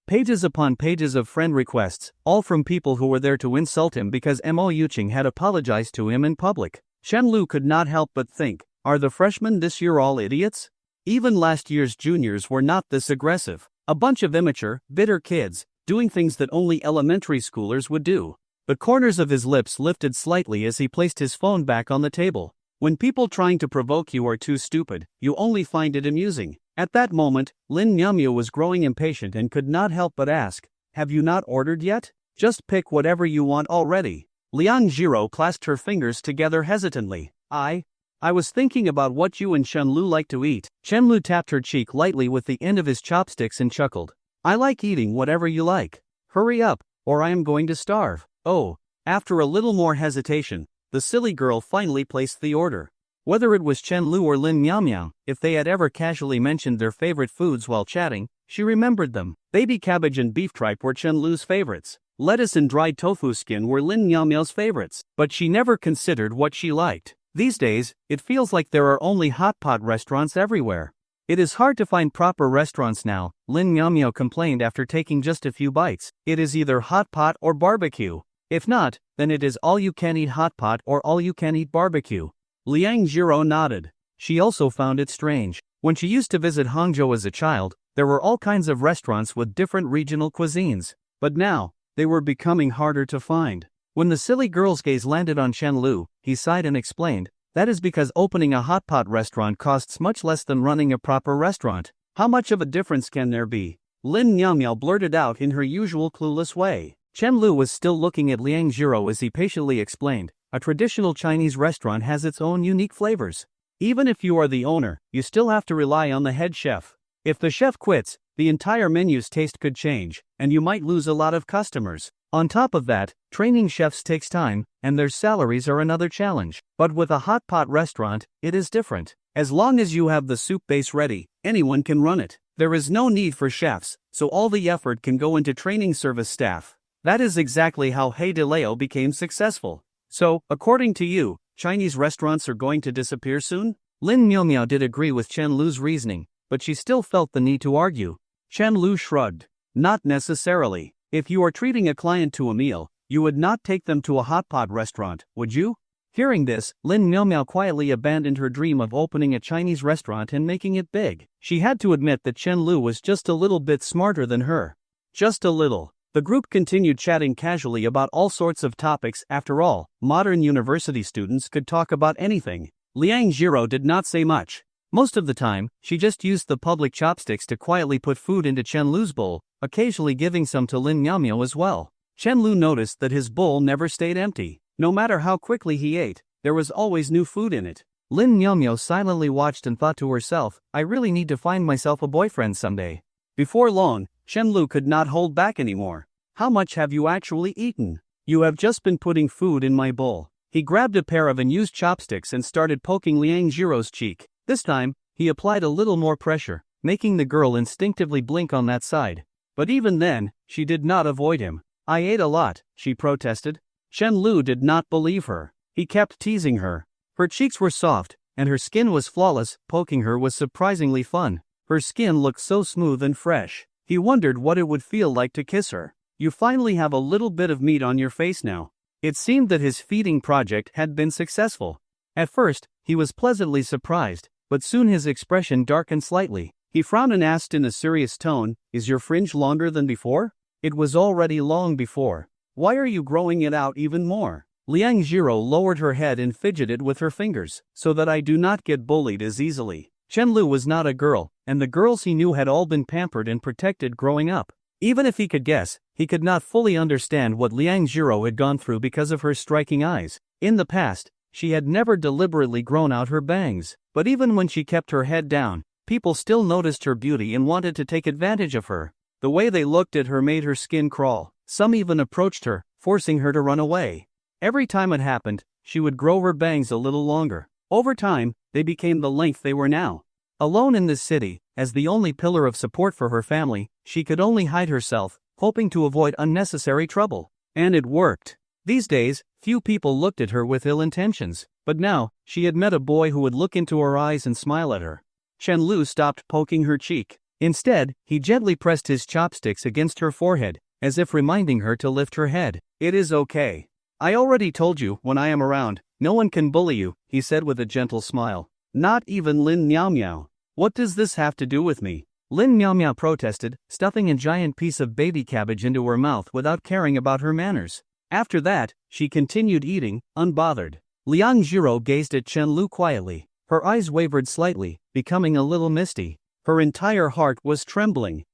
pages upon pages of friend requests, all from people who were there to insult him because Mo Yuqing had apologized to him in public. Chen Lu could not help but think, are the freshmen this year all idiots? Even last year's juniors were not this aggressive. A bunch of immature, bitter kids, doing things that only elementary schoolers would do. The corners of his lips lifted slightly as he placed his phone back on the table. When people trying to provoke you are too stupid, you only find it amusing. At that moment, Lin Miaomio was growing impatient and could not help but ask, "Have you not ordered yet? Just pick whatever you want already." Liang Jiro clasped her fingers together hesitantly. I was thinking about what you and Chen Lu like to eat." Chen Lu tapped her cheek lightly with the end of his chopsticks and chuckled. "I like eating whatever you like. Hurry up, or I am going to starve." Oh, after a little more hesitation, the silly girl finally placed the order. Whether it was Chen Lu or Lin Miaomio, if they had ever casually mentioned their favorite foods while chatting, she remembered them. Baby cabbage and beef tripe were Chen Lu's favorites. Lettuce and dried tofu skin were Lin Miaomio's favorites. But she never considered what she liked. These days, it feels like there are only hot pot restaurants everywhere. "It is hard to find proper restaurants now," Lin Miaomio complained after taking just a few bites. "It is either hot pot or barbecue. If not, then it is all-you-can-eat hot pot or all-you-can-eat barbecue." Liang Jiro nodded. She also found it strange. When she used to visit Hangzhou as a child, there were all kinds of restaurants with different regional cuisines. But now, they were becoming harder to find. When the silly girl's gaze landed on Chen Lu, he sighed and explained, "That is because opening a hot pot restaurant costs much less than running a proper restaurant." "How much of a difference can there be?" Lin Miaomio blurted out in her usual clueless way. Chen Lu was still looking at Liang Jiro as he patiently explained, "A traditional Chinese restaurant has its own unique flavors. Even if you are the owner, you still have to rely on the head chef. If the chef quits, the entire menu's taste could change, and you might lose a lot of customers. On top of that, training chefs takes time, and their salaries are another challenge. But with a hot pot restaurant, it is different. As long as you have the soup base ready, anyone can run it. There is no need for chefs, so all the effort can go into training service staff." That is exactly how Hey De Leo became successful. "So, according to you, Chinese restaurants are going to disappear soon?" Lin Miaomio did agree with Chen Lu's reasoning, but she still felt the need to argue. Chen Lu shrugged. "Not necessarily. If you are treating a client to a meal, you would not take them to a hot pot restaurant, would you?" Hearing this, Lin Miaomio quietly abandoned her dream of opening a Chinese restaurant and making it big. She had to admit that Chen Lu was just a little bit smarter than her. Just a little. The group continued chatting casually about all sorts of topics. After all, modern university students could talk about anything. Liang Jiro did not say much. Most of the time, she just used the public chopsticks to quietly put food into Chen Lu's bowl, occasionally giving some to Lin Miaomio as well. Chen Lu noticed that his bowl never stayed empty. No matter how quickly he ate, there was always new food in it. Lin Miaomio silently watched and thought to herself, "I really need to find myself a boyfriend someday." Before long, Chen Lu could not hold back anymore. "How much have you actually eaten? You have just been putting food in my bowl." He grabbed a pair of unused chopsticks and started poking Liang Jiro's cheek. This time, he applied a little more pressure, making the girl instinctively blink on that side. But even then, she did not avoid him. "I ate a lot," she protested. Chen Lu did not believe her. He kept teasing her. Her cheeks were soft, and her skin was flawless. Poking her was surprisingly fun. Her skin looked so smooth and fresh. He wondered what it would feel like to kiss her. "You finally have a little bit of meat on your face now." It seemed that his feeding project had been successful. At first, he was pleasantly surprised, but soon his expression darkened slightly. He frowned and asked in a serious tone, "Is your fringe longer than before?" It was already long before. Why are you growing it out even more? Liang Jiro lowered her head and fidgeted with her fingers, so that I do not get bullied as easily. Chenlu was not a girl, and the girls he knew had all been pampered and protected growing up. Even if he could guess, he could not fully understand what Liang Jiro had gone through because of her striking eyes. In the past, she had never deliberately grown out her bangs, but even when she kept her head down, people still noticed her beauty and wanted to take advantage of her. The way they looked at her made her skin crawl. Some even approached her, forcing her to run away. Every time it happened, she would grow her bangs a little longer. Over time, they became the length they were now. Alone in this city, as the only pillar of support for her family, she could only hide herself, hoping to avoid unnecessary trouble. And it worked. These days, few people looked at her with ill intentions, but now, she had met a boy who would look into her eyes and smile at her. Chenlu stopped poking her cheek. Instead, he gently pressed his chopsticks against her forehead, as if reminding her to lift her head. It is okay. I already told you, when I am around, no one can bully you, he said with a gentle smile. Not even Lin Miao Miao. What does this have to do with me? Lin Miao Miao protested, stuffing a giant piece of baby cabbage into her mouth without caring about her manners. After that, she continued eating, unbothered. Liang Jiro gazed at Chenlu quietly. Her eyes wavered slightly, becoming a little misty. Her entire heart was trembling.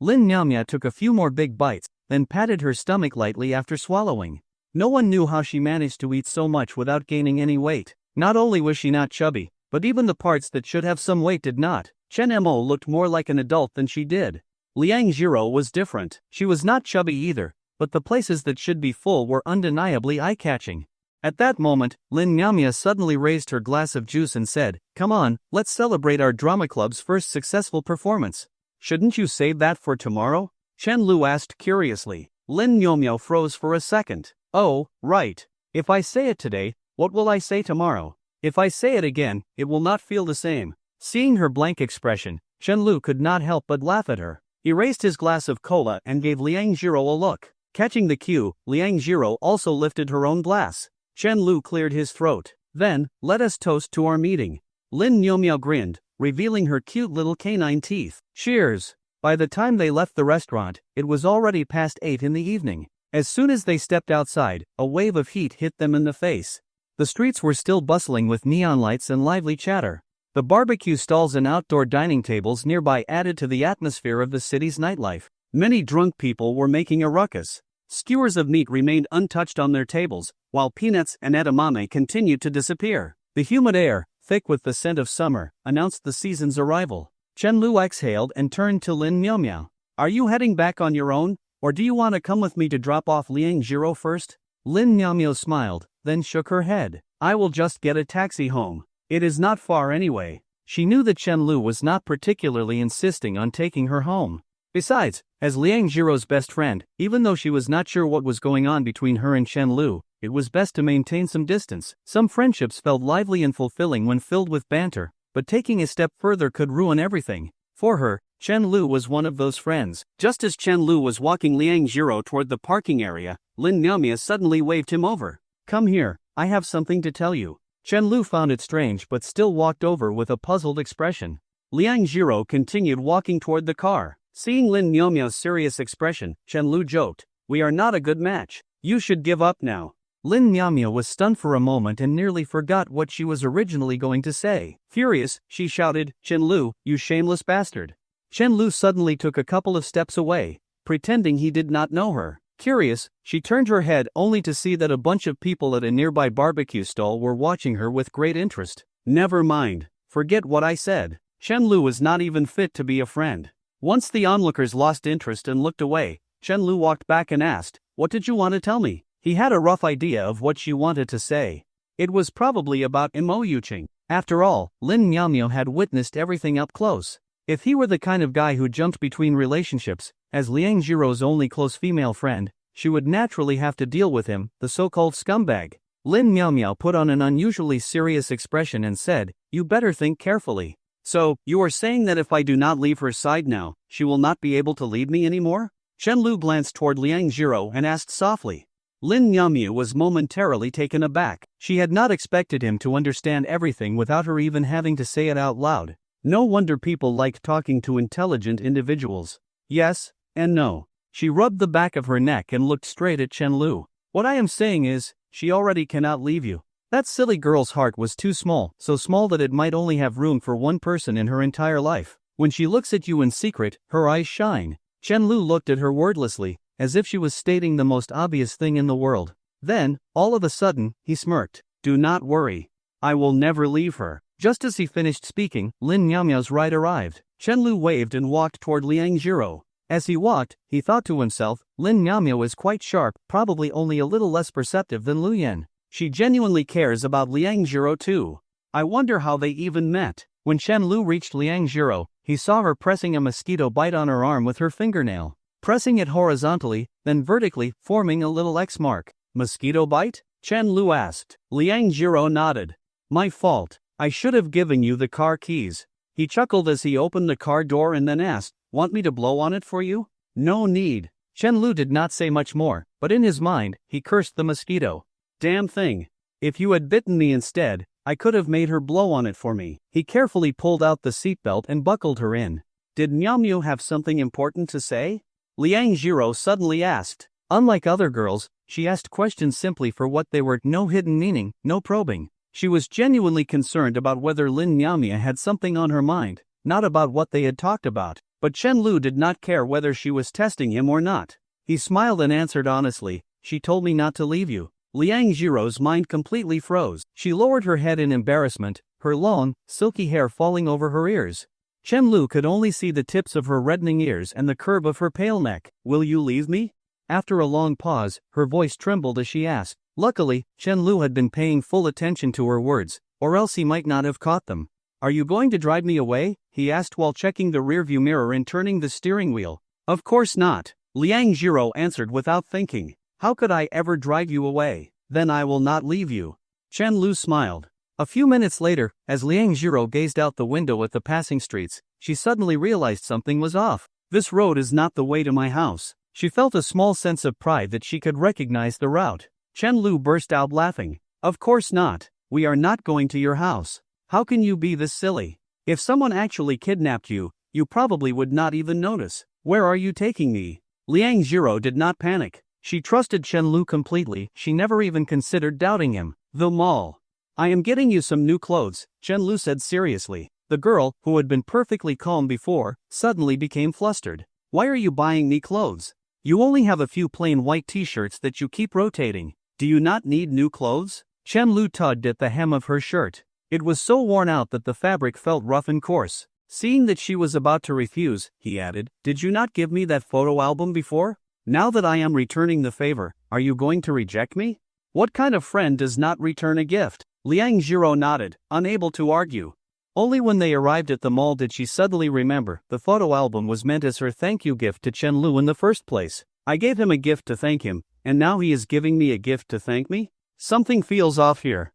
Lin Miao Miao took a few more big bites, then patted her stomach lightly after swallowing. No one knew how she managed to eat so much without gaining any weight. Not only was she not chubby, but even the parts that should have some weight did not. Chen Mo looked more like an adult than she did. Liang Jiro was different. She was not chubby either, but the places that should be full were undeniably eye-catching. At that moment, Lin Miao Miao suddenly raised her glass of juice and said, "Come on, let's celebrate our drama club's first successful performance." "Shouldn't you save that for tomorrow?" Chen Lu asked curiously. Lin Miao Miao froze for a second. "Oh, right. If I say it today, what will I say tomorrow? If I say it again, it will not feel the same." Seeing her blank expression, Chen Lu could not help but laugh at her. He raised his glass of cola and gave Liang Jiro a look. Catching the cue, Liang Jiro also lifted her own glass. Chen Lu cleared his throat. "Then, let us toast to our meeting." Lin Miao Miao grinned, revealing her cute little canine teeth. Cheers! By the time they left the restaurant, it was already past 8 in the evening. As soon as they stepped outside, a wave of heat hit them in the face. The streets were still bustling with neon lights and lively chatter. The barbecue stalls and outdoor dining tables nearby added to the atmosphere of the city's nightlife. Many drunk people were making a ruckus. Skewers of meat remained untouched on their tables, while peanuts and edamame continued to disappear. The humid air, thick with the scent of summer, announced the season's arrival. Chen Lu exhaled and turned to Lin Miao Miao. "Are you heading back on your own, or do you want to come with me to drop off Liang Jiro first?" Lin Miao Miao smiled, then shook her head. "I will just get a taxi home. It is not far anyway." She knew that Chen Lu was not particularly insisting on taking her home. Besides, as Liang Jiro's best friend, even though she was not sure what was going on between her and Chen Lu, it was best to maintain some distance. Some friendships felt lively and fulfilling when filled with banter, but taking a step further could ruin everything. For her, Chen Lu was one of those friends. Just as Chen Lu was walking Liang Jiro toward the parking area, Lin Miao Miao suddenly waved him over. "Come here, I have something to tell you." Chen Lu found it strange but still walked over with a puzzled expression. Liang Jiro continued walking toward the car. Seeing Lin Miao Miao's serious expression, Chen Lu joked, "We are not a good match. You should give up now." Lin Miao Miao was stunned for a moment and nearly forgot what she was originally going to say. Furious, she shouted, "Chen Lu, you shameless bastard." Chen Lu suddenly took a couple of steps away, pretending he did not know her. Curious, she turned her head only to see that a bunch of people at a nearby barbecue stall were watching her with great interest. "Never mind. Forget what I said. Chen Lu is not even fit to be a friend." Once the onlookers lost interest and looked away, Chen Lu walked back and asked, "What did you want to tell me?" He had a rough idea of what she wanted to say. It was probably about emojuching. After all, Lin Miao Miao had witnessed everything up close. If he were the kind of guy who jumped between relationships, as Liang Jiro's only close female friend, she would naturally have to deal with him, the so-called scumbag. Lin Miao Miao put on an unusually serious expression and said, "You better think carefully." "So, you are saying that if I do not leave her side now, she will not be able to lead me anymore?" Chen Lu glanced toward Liang Jiro and asked softly. Lin Miao Miao was momentarily taken aback. She had not expected him to understand everything without her even having to say it out loud. No wonder people liked talking to intelligent individuals. Yes, and no. She rubbed the back of her neck and looked straight at Chen Lu. What I am saying is, she already cannot leave you. That silly girl's heart was too small, so small that it might only have room for one person in her entire life. When she looks at you in secret, her eyes shine. Chen Lu looked at her wordlessly, as if she was stating the most obvious thing in the world. Then, all of a sudden, he smirked. Do not worry. I will never leave her. Just as he finished speaking, Lin Miao's ride arrived. Chen Lu waved and walked toward Liang Jiro. As he walked, he thought to himself, Lin Miao is quite sharp, probably only a little less perceptive than Lu Yan. She genuinely cares about Liang Jiro too. I wonder how they even met. When Chen Lu reached Liang Jiro, he saw her pressing a mosquito bite on her arm with her fingernail. Pressing it horizontally, then vertically, forming a little X mark. Mosquito bite? Chen Lu asked. Liang Jiro nodded. My fault. I should have given you the car keys. He chuckled as he opened the car door and then asked, want me to blow on it for you? No need. Chen Lu did not say much more, but in his mind, he cursed the mosquito. Damn thing. If you had bitten me instead, I could have made her blow on it for me. He carefully pulled out the seatbelt and buckled her in. Did Miao have something important to say? Liang Jiro suddenly asked. Unlike other girls, she asked questions simply for what they were, no hidden meaning, no probing. She was genuinely concerned about whether Lin Miao had something on her mind, not about what they had talked about. But Chen Lu did not care whether she was testing him or not. He smiled and answered honestly, she told me not to leave you. Liang Jiro's mind completely froze. She lowered her head in embarrassment, her long, silky hair falling over her ears. Chen Lu could only see the tips of her reddening ears and the curve of her pale neck. Will you leave me? After a long pause, her voice trembled as she asked. Luckily, Chen Lu had been paying full attention to her words, or else he might not have caught them. Are you going to drive me away? He asked while checking the rearview mirror and turning the steering wheel. Of course not. Liang Jiro answered without thinking. How could I ever drive you away? Then I will not leave you. Chen Lu smiled. A few minutes later, as Liang Jiro gazed out the window at the passing streets, she suddenly realized something was off. This road is not the way to my house. She felt a small sense of pride that she could recognize the route. Chen Lu burst out laughing. Of course not. We are not going to your house. How can you be this silly? If someone actually kidnapped you, you probably would not even notice. Where are you taking me? Liang Jiro did not panic. She trusted Chen Lu completely, she never even considered doubting him. The mall. I am getting you some new clothes, Chen Lu said seriously. The girl, who had been perfectly calm before, suddenly became flustered. Why are you buying me clothes? You only have a few plain white t-shirts that you keep rotating. Do you not need new clothes? Chen Lu tugged at the hem of her shirt. It was so worn out that the fabric felt rough and coarse. Seeing that she was about to refuse, he added, Did you not give me that photo album before? Now that I am returning the favor, are you going to reject me? What kind of friend does not return a gift? Liang Jiro nodded, unable to argue. Only when they arrived at the mall did she suddenly remember the photo album was meant as her thank you gift to Chen Lu in the first place. I gave him a gift to thank him, and now he is giving me a gift to thank me? Something feels off here.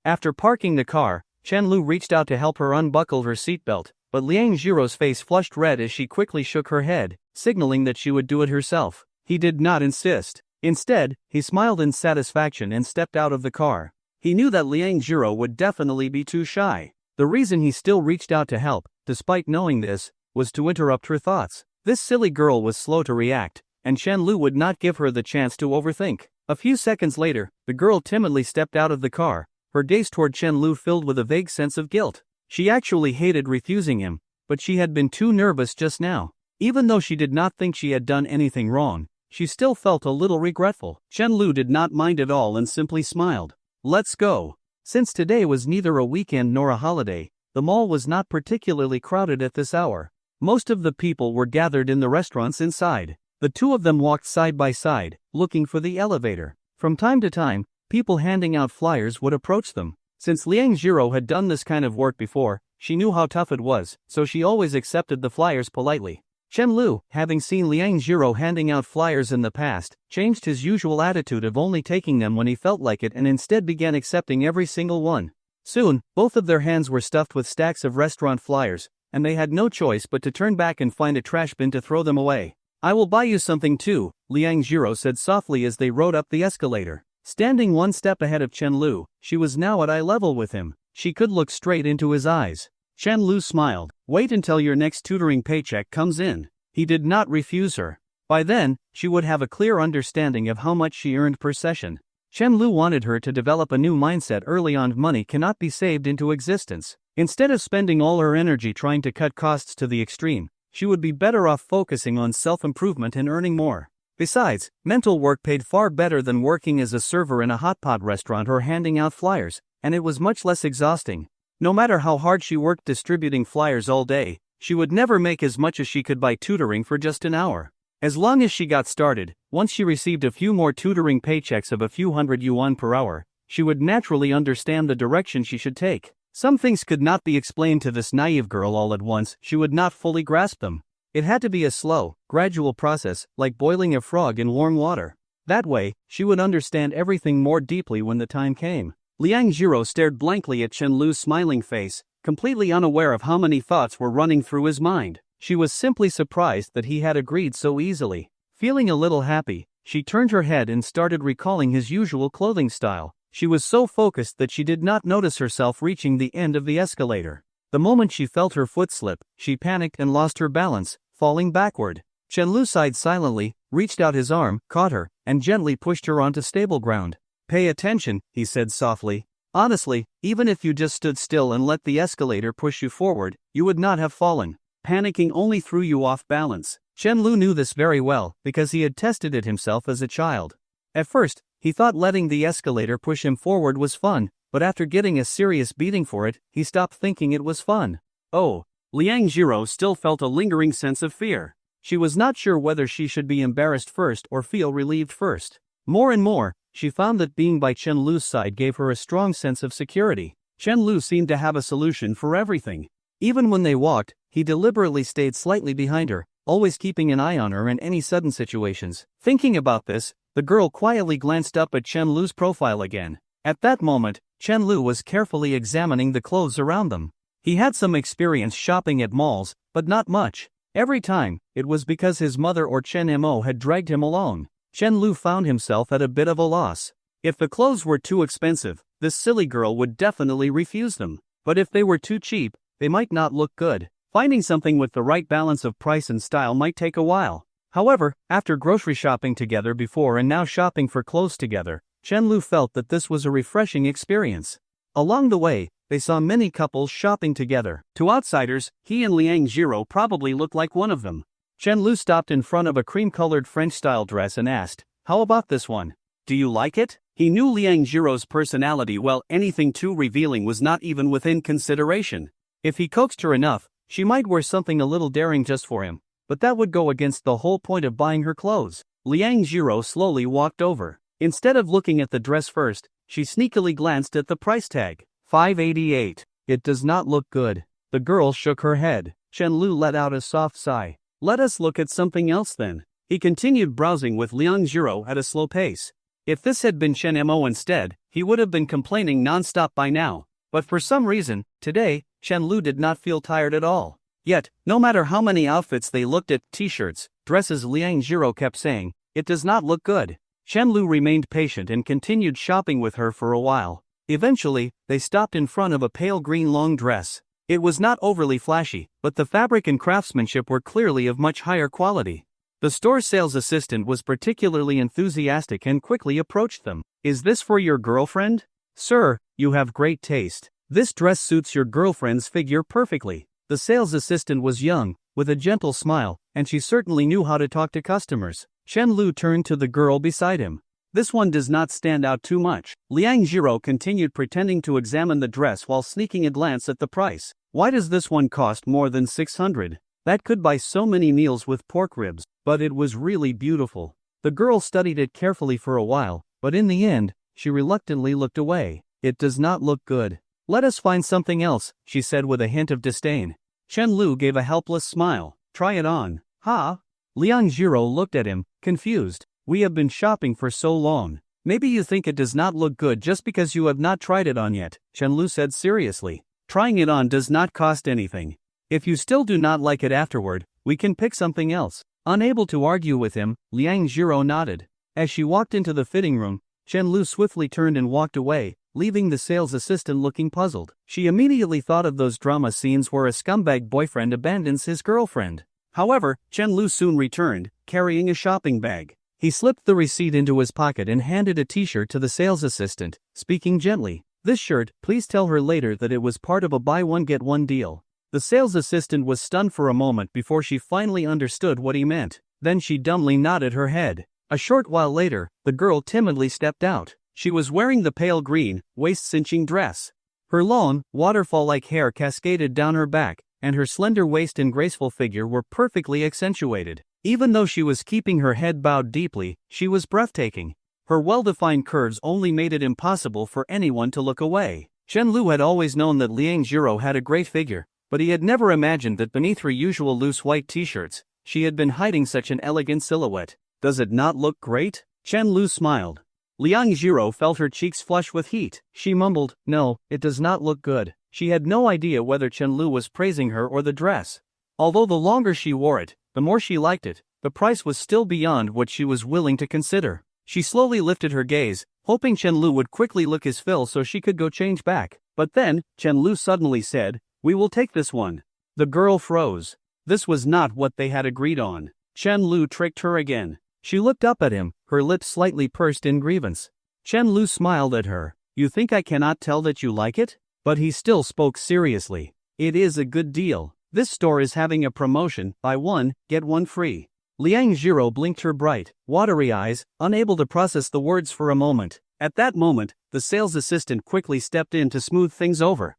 After parking the car, Chen Lu reached out to help her unbuckle her seatbelt, but Liang Jiro's face flushed red as she quickly shook her head, signaling that she would do it herself. He did not insist. Instead, he smiled in satisfaction and stepped out of the car. He knew that Liang Jiro would definitely be too shy. The reason he still reached out to help, despite knowing this, was to interrupt her thoughts. This silly girl was slow to react, and Chen Lu would not give her the chance to overthink. A few seconds later, the girl timidly stepped out of the car, her gaze toward Chen Lu filled with a vague sense of guilt. She actually hated refusing him, but she had been too nervous just now. Even though she did not think she had done anything wrong, she still felt a little regretful. Chen Lu did not mind at all and simply smiled. Let's go. Since today was neither a weekend nor a holiday, the mall was not particularly crowded at this hour. Most of the people were gathered in the restaurants inside. The two of them walked side by side, looking for the elevator. From time to time, people handing out flyers would approach them. Since Liang Jiro had done this kind of work before, she knew how tough it was, so she always accepted the flyers politely. Chen Lu, having seen Liang Jiro handing out flyers in the past, changed his usual attitude of only taking them when he felt like it and instead began accepting every single one. Soon, both of their hands were stuffed with stacks of restaurant flyers, and they had no choice but to turn back and find a trash bin to throw them away. I will buy you something too, Liang Jiro said softly as they rode up the escalator. Standing one step ahead of Chen Lu, she was now at eye level with him. She could look straight into his eyes. Chen Lu smiled. Wait until your next tutoring paycheck comes in. He did not refuse her. By then, she would have a clear understanding of how much she earned per session. Chen Lu wanted her to develop a new mindset early on: money cannot be saved into existence. Instead of spending all her energy trying to cut costs to the extreme, she would be better off focusing on self-improvement and earning more. Besides, mental work paid far better than working as a server in a hot pot restaurant or handing out flyers, and it was much less exhausting. No matter how hard she worked distributing flyers all day, she would never make as much as she could by tutoring for just an hour. As long as she got started, once she received a few more tutoring paychecks of a few hundred yuan per hour, she would naturally understand the direction she should take. Some things could not be explained to this naive girl all at once; she would not fully grasp them. It had to be a slow, gradual process, like boiling a frog in warm water. That way, she would understand everything more deeply when the time came. Liang Jiro stared blankly at Chen Lu's smiling face, completely unaware of how many thoughts were running through his mind. She was simply surprised that he had agreed so easily. Feeling a little happy, she turned her head and started recalling his usual clothing style. She was so focused that she did not notice herself reaching the end of the escalator. The moment she felt her foot slip, she panicked and lost her balance, falling backward. Chen Lu sighed silently, reached out his arm, caught her, and gently pushed her onto stable ground. "Pay attention," he said softly. "Honestly, even if you just stood still and let the escalator push you forward, you would not have fallen. Panicking only threw you off balance." Chen Lu knew this very well, because he had tested it himself as a child. At first, he thought letting the escalator push him forward was fun, but after getting a serious beating for it, he stopped thinking it was fun. Oh, Liang Jiro still felt a lingering sense of fear. She was not sure whether she should be embarrassed first or feel relieved first. More and more, she found that being by Chen Lu's side gave her a strong sense of security. Chen Lu seemed to have a solution for everything. Even when they walked, he deliberately stayed slightly behind her, always keeping an eye on her in any sudden situations. Thinking about this, the girl quietly glanced up at Chen Lu's profile again. At that moment, Chen Lu was carefully examining the clothes around them. He had some experience shopping at malls, but not much. Every time, it was because his mother or Chen Mo had dragged him along. Chen Lu found himself at a bit of a loss. If the clothes were too expensive, this silly girl would definitely refuse them. But if they were too cheap, they might not look good. Finding something with the right balance of price and style might take a while. However, after grocery shopping together before and now shopping for clothes together, Chen Lu felt that this was a refreshing experience. Along the way, they saw many couples shopping together. To outsiders, he and Liang Jiro probably looked like one of them. Chen Lu stopped in front of a cream-colored French-style dress and asked, "How about this one? Do you like it?" He knew Liang Jiro's personality well; anything too revealing was not even within consideration. If he coaxed her enough, she might wear something a little daring just for him, but that would go against the whole point of buying her clothes. Liang Jiro slowly walked over. Instead of looking at the dress first, she sneakily glanced at the price tag. $588. It does not look good. The girl shook her head. Chen Lu let out a soft sigh. "Let us look at something else then." He continued browsing with Liang Jiro at a slow pace. If this had been Chen Mo instead, he would have been complaining non-stop by now. But for some reason, today, Chen Lu did not feel tired at all. Yet, no matter how many outfits they looked at, t-shirts, dresses, Liang Jiro kept saying, "It does not look good." Chen Lu remained patient and continued shopping with her for a while. Eventually, they stopped in front of a pale green long dress. It was not overly flashy, but the fabric and craftsmanship were clearly of much higher quality. The store sales assistant was particularly enthusiastic and quickly approached them. "Is this for your girlfriend?" "Sir, you have great taste. This dress suits your girlfriend's figure perfectly." The sales assistant was young, with a gentle smile, and she certainly knew how to talk to customers. Chen Lu turned to the girl beside him. "This one does not stand out too much." Liang Jiro continued pretending to examine the dress while sneaking a glance at the price. "Why does this one cost more than 600? That could buy so many meals with pork ribs." But it was really beautiful. The girl studied it carefully for a while, but in the end, she reluctantly looked away. "It does not look good. Let us find something else," she said with a hint of disdain. Chen Lu gave a helpless smile. "Try it on." "Huh?" Liang Jiro looked at him, confused. "We have been shopping for so long. Maybe you think it does not look good just because you have not tried it on yet," Chen Lu said seriously. "Trying it on does not cost anything. If you still do not like it afterward, we can pick something else." Unable to argue with him, Liang Jiro nodded. As she walked into the fitting room, Chen Lu swiftly turned and walked away, leaving the sales assistant looking puzzled. She immediately thought of those drama scenes where a scumbag boyfriend abandons his girlfriend. However, Chen Lu soon returned, carrying a shopping bag. He slipped the receipt into his pocket and handed a t-shirt to the sales assistant, speaking gently. "This shirt, please tell her later that it was part of a buy one get one deal." The sales assistant was stunned for a moment before she finally understood what he meant. Then she dumbly nodded her head. A short while later, the girl timidly stepped out. She was wearing the pale green, waist-cinching dress. Her long, waterfall-like hair cascaded down her back, and her slender waist and graceful figure were perfectly accentuated. Even though she was keeping her head bowed deeply, she was breathtaking. Her well-defined curves only made it impossible for anyone to look away. Chen Lu had always known that Liang Jiro had a great figure, but he had never imagined that beneath her usual loose white t-shirts, she had been hiding such an elegant silhouette. "Does it not look great?" Chen Lu smiled. Liang Jiro felt her cheeks flush with heat. She mumbled, "No, it does not look good." She had no idea whether Chen Lu was praising her or the dress. Although the longer she wore it, the more she liked it, the price was still beyond what she was willing to consider. She slowly lifted her gaze, hoping Chen Lu would quickly look his fill so she could go change back. But then, Chen Lu suddenly said, "We will take this one." The girl froze. This was not what they had agreed on. Chen Lu tricked her again. She looked up at him, her lips slightly pursed in grievance. Chen Lu smiled at her. "You think I cannot tell that you like it?" But he still spoke seriously. "It is a good deal. This store is having a promotion, buy one, get one free." Liang Jiro blinked her bright, watery eyes, unable to process the words for a moment. At that moment, the sales assistant quickly stepped in to smooth things over.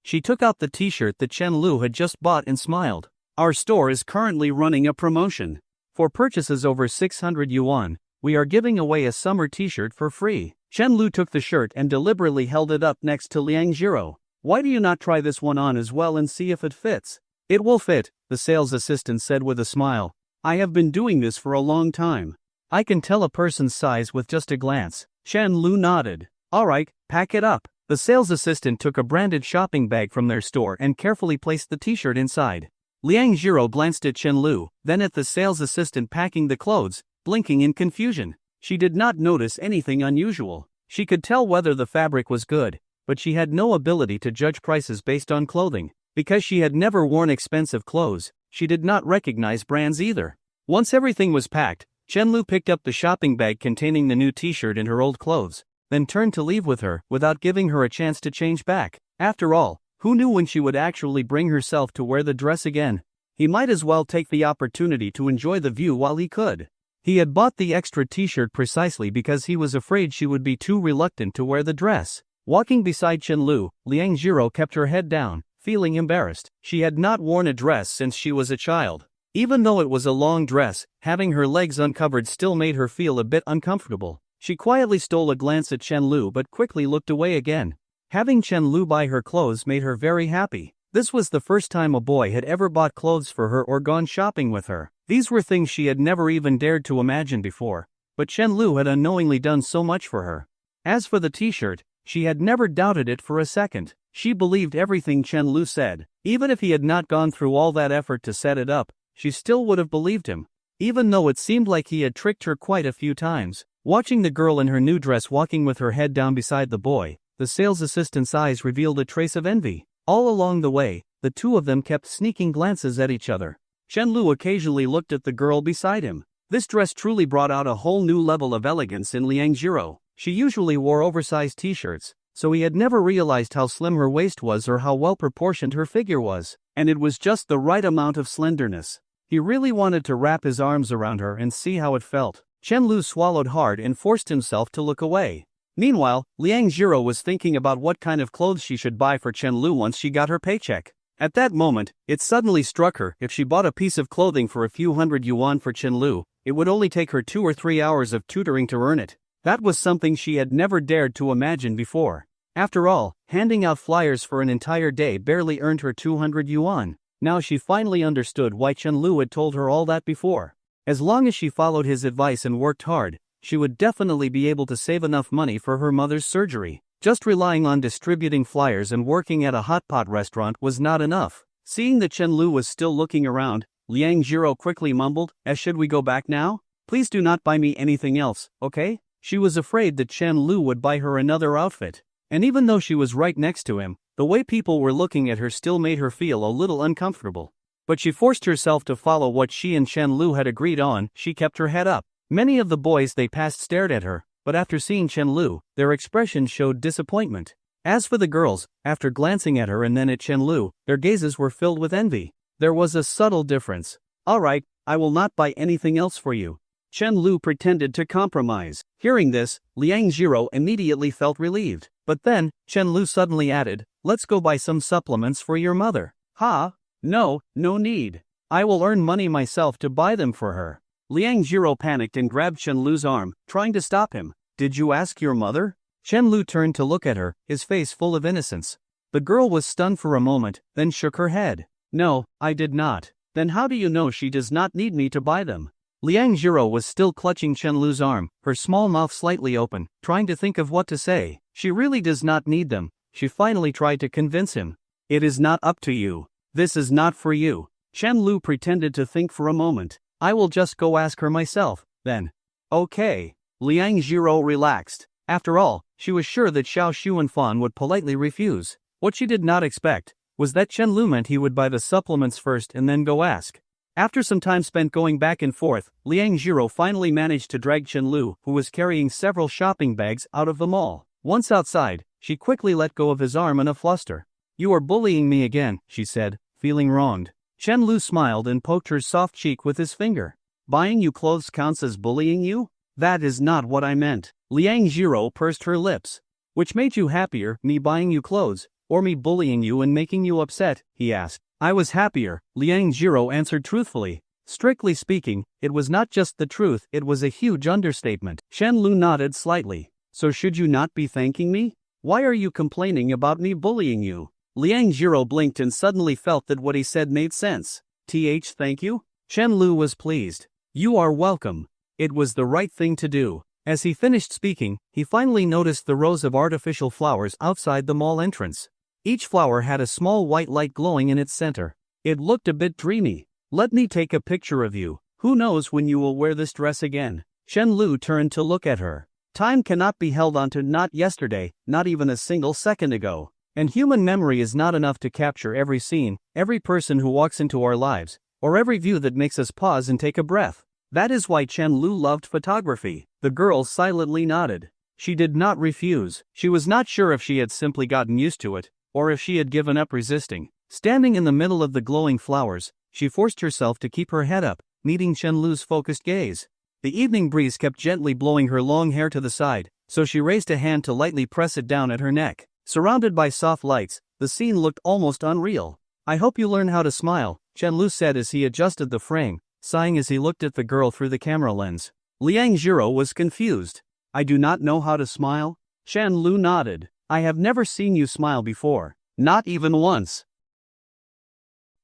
She took out the t-shirt that Chen Lu had just bought and smiled. "Our store is currently running a promotion. For purchases over 600 yuan, we are giving away a summer t-shirt for free." Chen Lu took the shirt and deliberately held it up next to Liang Jiro. "Why do you not try this one on as well and see if it fits?" "It will fit," the sales assistant said with a smile. "I have been doing this for a long time. I can tell a person's size with just a glance." Chen Lu nodded. "Alright, pack it up." The sales assistant took a branded shopping bag from their store and carefully placed the t-shirt inside. Liang Jiro glanced at Chen Lu, then at the sales assistant packing the clothes, blinking in confusion. She did not notice anything unusual. She could tell whether the fabric was good, but she had no ability to judge prices based on clothing. Because she had never worn expensive clothes, she did not recognize brands either. Once everything was packed, Chen Lu picked up the shopping bag containing the new t-shirt and her old clothes, then turned to leave with her without giving her a chance to change back. After all, who knew when she would actually bring herself to wear the dress again? He might as well take the opportunity to enjoy the view while he could. He had bought the extra t-shirt precisely because he was afraid she would be too reluctant to wear the dress. Walking beside Chen Lu, Liang Jiro kept her head down, feeling embarrassed. She had not worn a dress since she was a child. Even though it was a long dress, having her legs uncovered still made her feel a bit uncomfortable. She quietly stole a glance at Chen Lu but quickly looked away again. Having Chen Lu buy her clothes made her very happy. This was the first time a boy had ever bought clothes for her or gone shopping with her. These were things she had never even dared to imagine before, but Chen Lu had unknowingly done so much for her. As for the t-shirt, she had never doubted it for a second. She believed everything Chen Lu said. Even if he had not gone through all that effort to set it up, she still would have believed him. Even though it seemed like he had tricked her quite a few times. Watching the girl in her new dress walking with her head down beside the boy, the sales assistant's eyes revealed a trace of envy. All along the way, the two of them kept sneaking glances at each other. Chen Lu occasionally looked at the girl beside him. This dress truly brought out a whole new level of elegance in Liang Jiro. She usually wore oversized t-shirts, so he had never realized how slim her waist was or how well proportioned her figure was. And it was just the right amount of slenderness. He really wanted to wrap his arms around her and see how it felt. Chen Lu swallowed hard and forced himself to look away. Meanwhile, Liang Jiro was thinking about what kind of clothes she should buy for Chen Lu once she got her paycheck. At that moment, it suddenly struck her if she bought a piece of clothing for a few hundred yuan for Chen Lu, it would only take her 2 or 3 hours of tutoring to earn it. That was something she had never dared to imagine before. After all, handing out flyers for an entire day barely earned her 200 yuan. Now she finally understood why Chen Lu had told her all that before. As long as she followed his advice and worked hard, she would definitely be able to save enough money for her mother's surgery. Just relying on distributing flyers and working at a hot pot restaurant was not enough. Seeing that Chen Lu was still looking around, Liang Jiro quickly mumbled, "Should we go back now? Please do not buy me anything else, okay?" She was afraid that Chen Lu would buy her another outfit. And even though she was right next to him, the way people were looking at her still made her feel a little uncomfortable. But she forced herself to follow what she and Chen Lu had agreed on. She kept her head up. Many of the boys they passed stared at her, but after seeing Chen Lu, their expressions showed disappointment. As for the girls, after glancing at her and then at Chen Lu, their gazes were filled with envy. There was a subtle difference. Alright, I will not buy anything else for you. Chen Lu pretended to compromise. Hearing this, Liang Jiro immediately felt relieved. But then, Chen Lu suddenly added, let's go buy some supplements for your mother. Ha? No need. I will earn money myself to buy them for her. Liang Jiro panicked and grabbed Chen Lu's arm, trying to stop him. Did you ask your mother? Chen Lu turned to look at her, his face full of innocence. The girl was stunned for a moment, then shook her head. No, I did not. Then how do you know she does not need me to buy them? Liang Jiro was still clutching Chen Lu's arm, her small mouth slightly open, trying to think of what to say. She really does not need them. She finally tried to convince him. It is not up to you. This is not for you. Chen Lu pretended to think for a moment. I will just go ask her myself, then. Okay. Liang Jiro relaxed. After all, she was sure that Xiao Shu and Fan would politely refuse. What she did not expect was that Chen Lu meant he would buy the supplements first and then go ask. After some time spent going back and forth, Liang Jiro finally managed to drag Chen Lu, who was carrying several shopping bags, out of the mall. Once outside, she quickly let go of his arm in a fluster. You are bullying me again, she said, feeling wronged. Chen Lu smiled and poked her soft cheek with his finger. Buying you clothes counts as bullying you? That is not what I meant. Liang Jiro pursed her lips. Which made you happier, me buying you clothes, or me bullying you and making you upset? He asked. I was happier, Liang Jiro answered truthfully. Strictly speaking, it was not just the truth, it was a huge understatement. Chen Lu nodded slightly. So should you not be thanking me? Why are you complaining about me bullying you? Liang Jiro blinked and suddenly felt that what he said made sense. Thank you? Chen Lu was pleased. You are welcome. It was the right thing to do. As he finished speaking, he finally noticed the rows of artificial flowers outside the mall entrance. Each flower had a small white light glowing in its center. It looked a bit dreamy. Let me take a picture of you. Who knows when you will wear this dress again? Chen Lu turned to look at her. Time cannot be held onto not yesterday, not even a single second ago. And human memory is not enough to capture every scene, every person who walks into our lives, or every view that makes us pause and take a breath. That is why Chen Lu loved photography. The girl silently nodded. She did not refuse. She was not sure if she had simply gotten used to it, or if she had given up resisting. Standing in the middle of the glowing flowers, she forced herself to keep her head up, meeting Chen Lu's focused gaze. The evening breeze kept gently blowing her long hair to the side, so she raised a hand to lightly press it down at her neck. Surrounded by soft lights, the scene looked almost unreal. I hope you learn how to smile, Chen Lu said as he adjusted the frame, sighing as he looked at the girl through the camera lens. Liang Jiro was confused. I do not know how to smile? Chen Lu nodded. I have never seen you smile before. Not even once.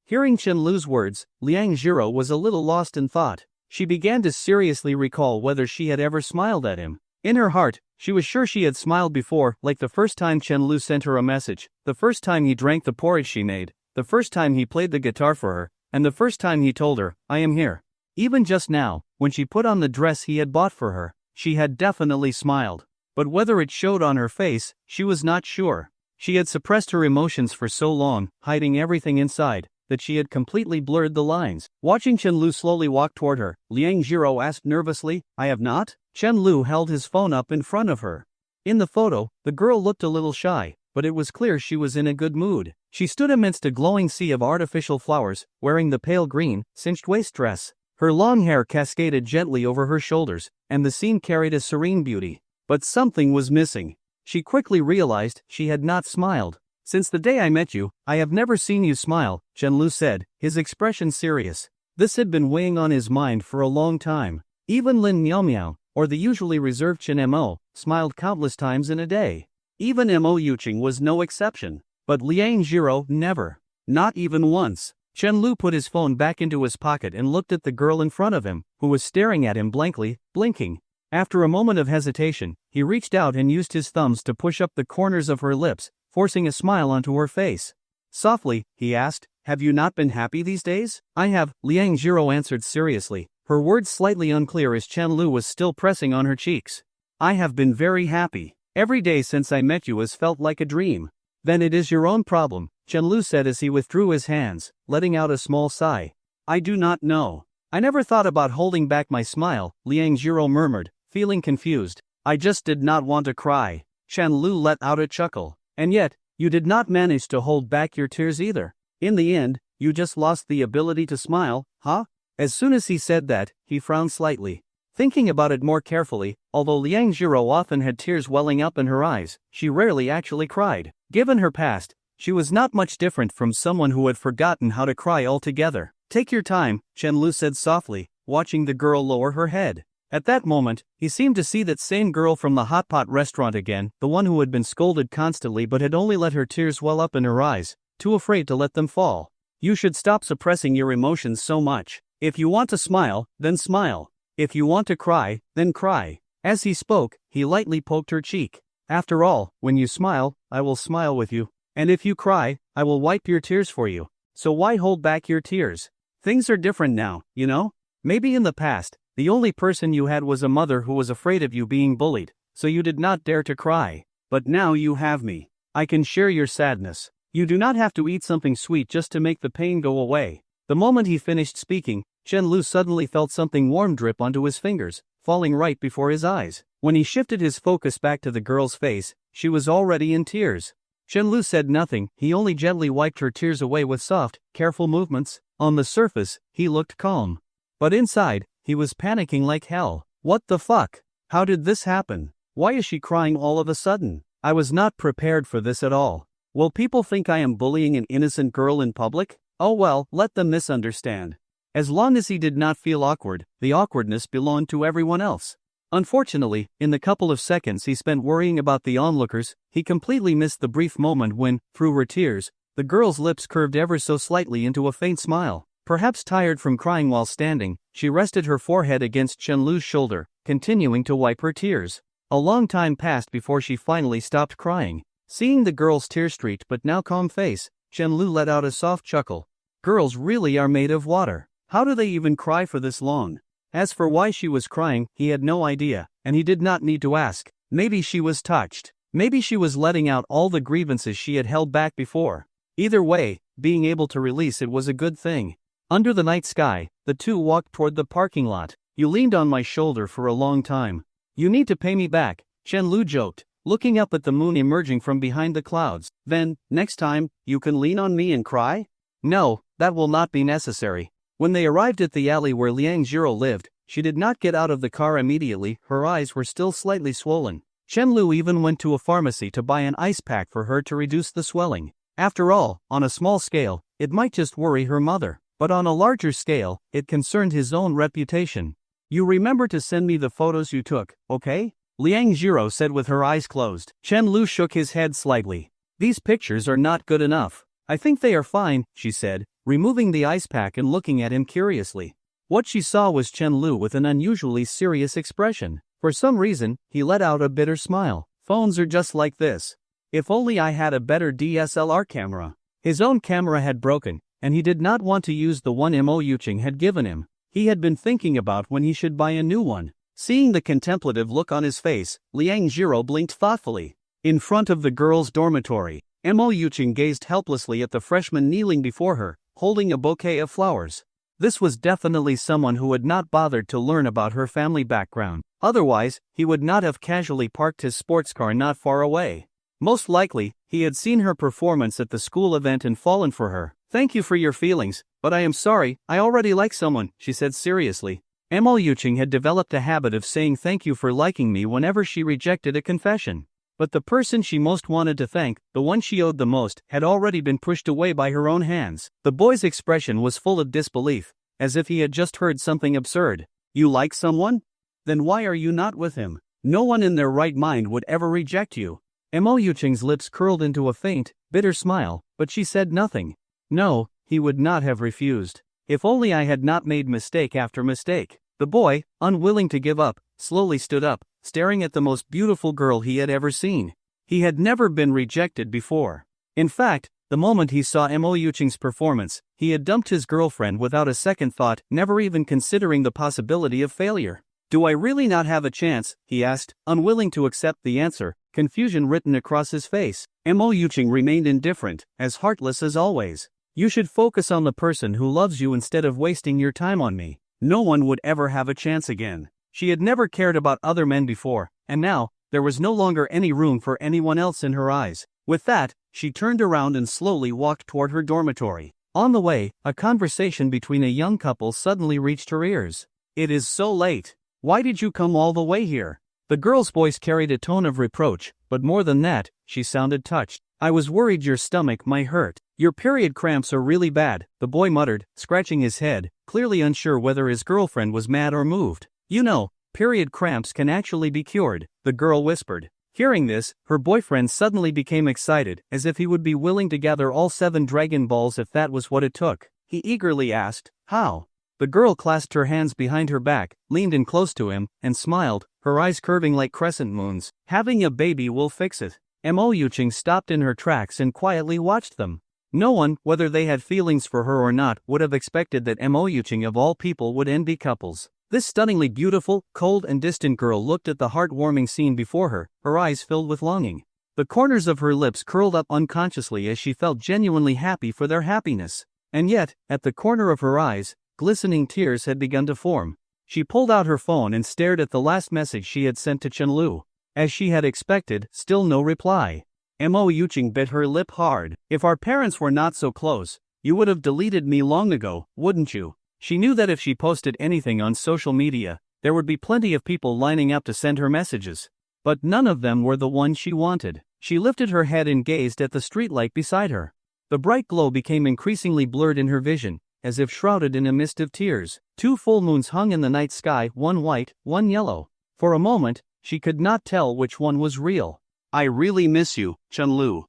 Hearing Chen Lu's words, Liang Jiro was a little lost in thought. She began to seriously recall whether she had ever smiled at him. In her heart, she was sure she had smiled before, like the first time Chen Lu sent her a message, the first time he drank the porridge she made, the first time he played the guitar for her, and the first time he told her, I am here. Even just now, when she put on the dress he had bought for her, she had definitely smiled. But whether it showed on her face, she was not sure. She had suppressed her emotions for so long, hiding everything inside, that she had completely blurred the lines. Watching Chen Lu slowly walk toward her, Liang Jiro asked nervously, I have not? Chen Lu held his phone up in front of her. In the photo, the girl looked a little shy, but it was clear she was in a good mood. She stood amidst a glowing sea of artificial flowers, wearing the pale green, cinched waist dress. Her long hair cascaded gently over her shoulders, and the scene carried a serene beauty. But something was missing. She quickly realized she had not smiled. Since the day I met you, I have never seen you smile, Chen Lu said, his expression serious. This had been weighing on his mind for a long time. Even Lin Miao Miao, or the usually reserved Chen Mo, smiled countless times in a day. Even Mo Yuqing was no exception. But Liang Jiro never. Not even once. Chen Lu put his phone back into his pocket and looked at the girl in front of him, who was staring at him blankly, blinking. After a moment of hesitation, he reached out and used his thumbs to push up the corners of her lips, forcing a smile onto her face. Softly, he asked, have you not been happy these days? I have, Liang Jiro answered seriously, her words slightly unclear as Chen Lu was still pressing on her cheeks. I have been very happy. Every day since I met you has felt like a dream. Then it is your own problem, Chenlu said as he withdrew his hands, letting out a small sigh. I do not know. I never thought about holding back my smile, Liang Jiro murmured, feeling confused. I just did not want to cry. Chenlu let out a chuckle. And yet, you did not manage to hold back your tears either. In the end, you just lost the ability to smile, huh? As soon as he said that, he frowned slightly. Thinking about it more carefully, although Liang Jiro often had tears welling up in her eyes, she rarely actually cried. Given her past, she was not much different from someone who had forgotten how to cry altogether. Take your time, Chenlu said softly, watching the girl lower her head. At that moment, he seemed to see that same girl from the hot pot restaurant again, the one who had been scolded constantly but had only let her tears well up in her eyes, too afraid to let them fall. You should stop suppressing your emotions so much. If you want to smile, then smile. If you want to cry, then cry. As he spoke, he lightly poked her cheek. After all, when you smile, I will smile with you. And if you cry, I will wipe your tears for you. So why hold back your tears? Things are different now, you know? Maybe in the past, the only person you had was a mother who was afraid of you being bullied, so you did not dare to cry. But now you have me. I can share your sadness. You do not have to eat something sweet just to make the pain go away. The moment he finished speaking, Chenlu suddenly felt something warm drip onto his fingers, falling right before his eyes. When he shifted his focus back to the girl's face, she was already in tears. Chenlu said nothing, he only gently wiped her tears away with soft, careful movements. On the surface, he looked calm. But inside, he was panicking like hell. What the fuck? How did this happen? Why is she crying all of a sudden? I was not prepared for this at all. Will people think I am bullying an innocent girl in public? Oh well, let them misunderstand. As long as he did not feel awkward, the awkwardness belonged to everyone else. Unfortunately, in the couple of seconds he spent worrying about the onlookers, he completely missed the brief moment when, through her tears, the girl's lips curved ever so slightly into a faint smile. Perhaps tired from crying while standing, she rested her forehead against Chenlu's shoulder, continuing to wipe her tears. A long time passed before she finally stopped crying. Seeing the girl's tear-streaked but now calm face, Chenlu let out a soft chuckle. Girls really are made of water. How do they even cry for this long? As for why she was crying, he had no idea, and he did not need to ask. Maybe she was touched. Maybe she was letting out all the grievances she had held back before. Either way, being able to release it was a good thing. Under the night sky, the two walked toward the parking lot. You leaned on my shoulder for a long time. You need to pay me back, Chenlu joked, looking up at the moon emerging from behind the clouds. Then, next time, you can lean on me and cry? No, that will not be necessary. When they arrived at the alley where Liang Jiro lived, she did not get out of the car immediately, her eyes were still slightly swollen. Chenlu even went to a pharmacy to buy an ice pack for her to reduce the swelling. After all, on a small scale, it might just worry her mother, but on a larger scale, it concerned his own reputation. You remember to send me the photos you took, okay? Liang Jiro said with her eyes closed. Chenlu shook his head slightly. These pictures are not good enough. I think they are fine, she said, removing the ice pack and looking at him curiously. What she saw was Chenlu with an unusually serious expression. For some reason, he let out a bitter smile. Phones are just like this. If only I had a better DSLR camera. His own camera had broken, and he did not want to use the one Mo Yuching had given him. He had been thinking about when he should buy a new one. Seeing the contemplative look on his face, Liang Jiro blinked thoughtfully. In front of the girls' dormitory, Mo Yuching gazed helplessly at the freshman kneeling before her, holding a bouquet of flowers. This was definitely someone who had not bothered to learn about her family background. Otherwise, he would not have casually parked his sports car not far away. Most likely, he had seen her performance at the school event and fallen for her. Thank you for your feelings, but I am sorry, I already like someone, she said seriously. Mo Yuching had developed a habit of saying thank you for liking me whenever she rejected a confession. But the person she most wanted to thank, the one she owed the most, had already been pushed away by her own hands. The boy's expression was full of disbelief, as if he had just heard something absurd. You like someone? Then why are you not with him? No one in their right mind would ever reject you. Mo Yuching's lips curled into a faint, bitter smile, but she said nothing. No, he would not have refused. If only I had not made mistake after mistake. The boy, unwilling to give up, slowly stood up, staring at the most beautiful girl he had ever seen. He had never been rejected before. In fact, the moment he saw Mo Yuching's performance, he had dumped his girlfriend without a second thought, never even considering the possibility of failure. Do I really not have a chance? He asked, unwilling to accept the answer, confusion written across his face. Mo Yuching remained indifferent, as heartless as always. You should focus on the person who loves you instead of wasting your time on me. No one would ever have a chance again. She had never cared about other men before, and now, there was no longer any room for anyone else in her eyes. With that, she turned around and slowly walked toward her dormitory. On the way, a conversation between a young couple suddenly reached her ears. "It is so late. Why did you come all the way here?" The girl's voice carried a tone of reproach, but more than that, she sounded touched. "I was worried your stomach might hurt. Your period cramps are really bad," the boy muttered, scratching his head, clearly unsure whether his girlfriend was mad or moved. "You know, period cramps can actually be cured," the girl whispered. Hearing this, her boyfriend suddenly became excited, as if he would be willing to gather all 7 Dragon Balls if that was what it took. He eagerly asked, "How?" The girl clasped her hands behind her back, leaned in close to him, and smiled, her eyes curving like crescent moons. "Having a baby will fix it." Mo Yuching stopped in her tracks and quietly watched them. No one, whether they had feelings for her or not, would have expected that Mo Yuching of all people would envy couples. This stunningly beautiful, cold and distant girl looked at the heartwarming scene before her, her eyes filled with longing. The corners of her lips curled up unconsciously as she felt genuinely happy for their happiness. And yet, at the corner of her eyes, glistening tears had begun to form. She pulled out her phone and stared at the last message she had sent to Chenlu. As she had expected, still no reply. Mo Yuching bit her lip hard. "If our parents were not so close, you would have deleted me long ago, wouldn't you?" She knew that if she posted anything on social media, there would be plenty of people lining up to send her messages. But none of them were the one she wanted. She lifted her head and gazed at the streetlight beside her. The bright glow became increasingly blurred in her vision, as if shrouded in a mist of tears. 2 full moons hung in the night sky, one white, one yellow. For a moment, she could not tell which one was real. "I really miss you, Chenlu."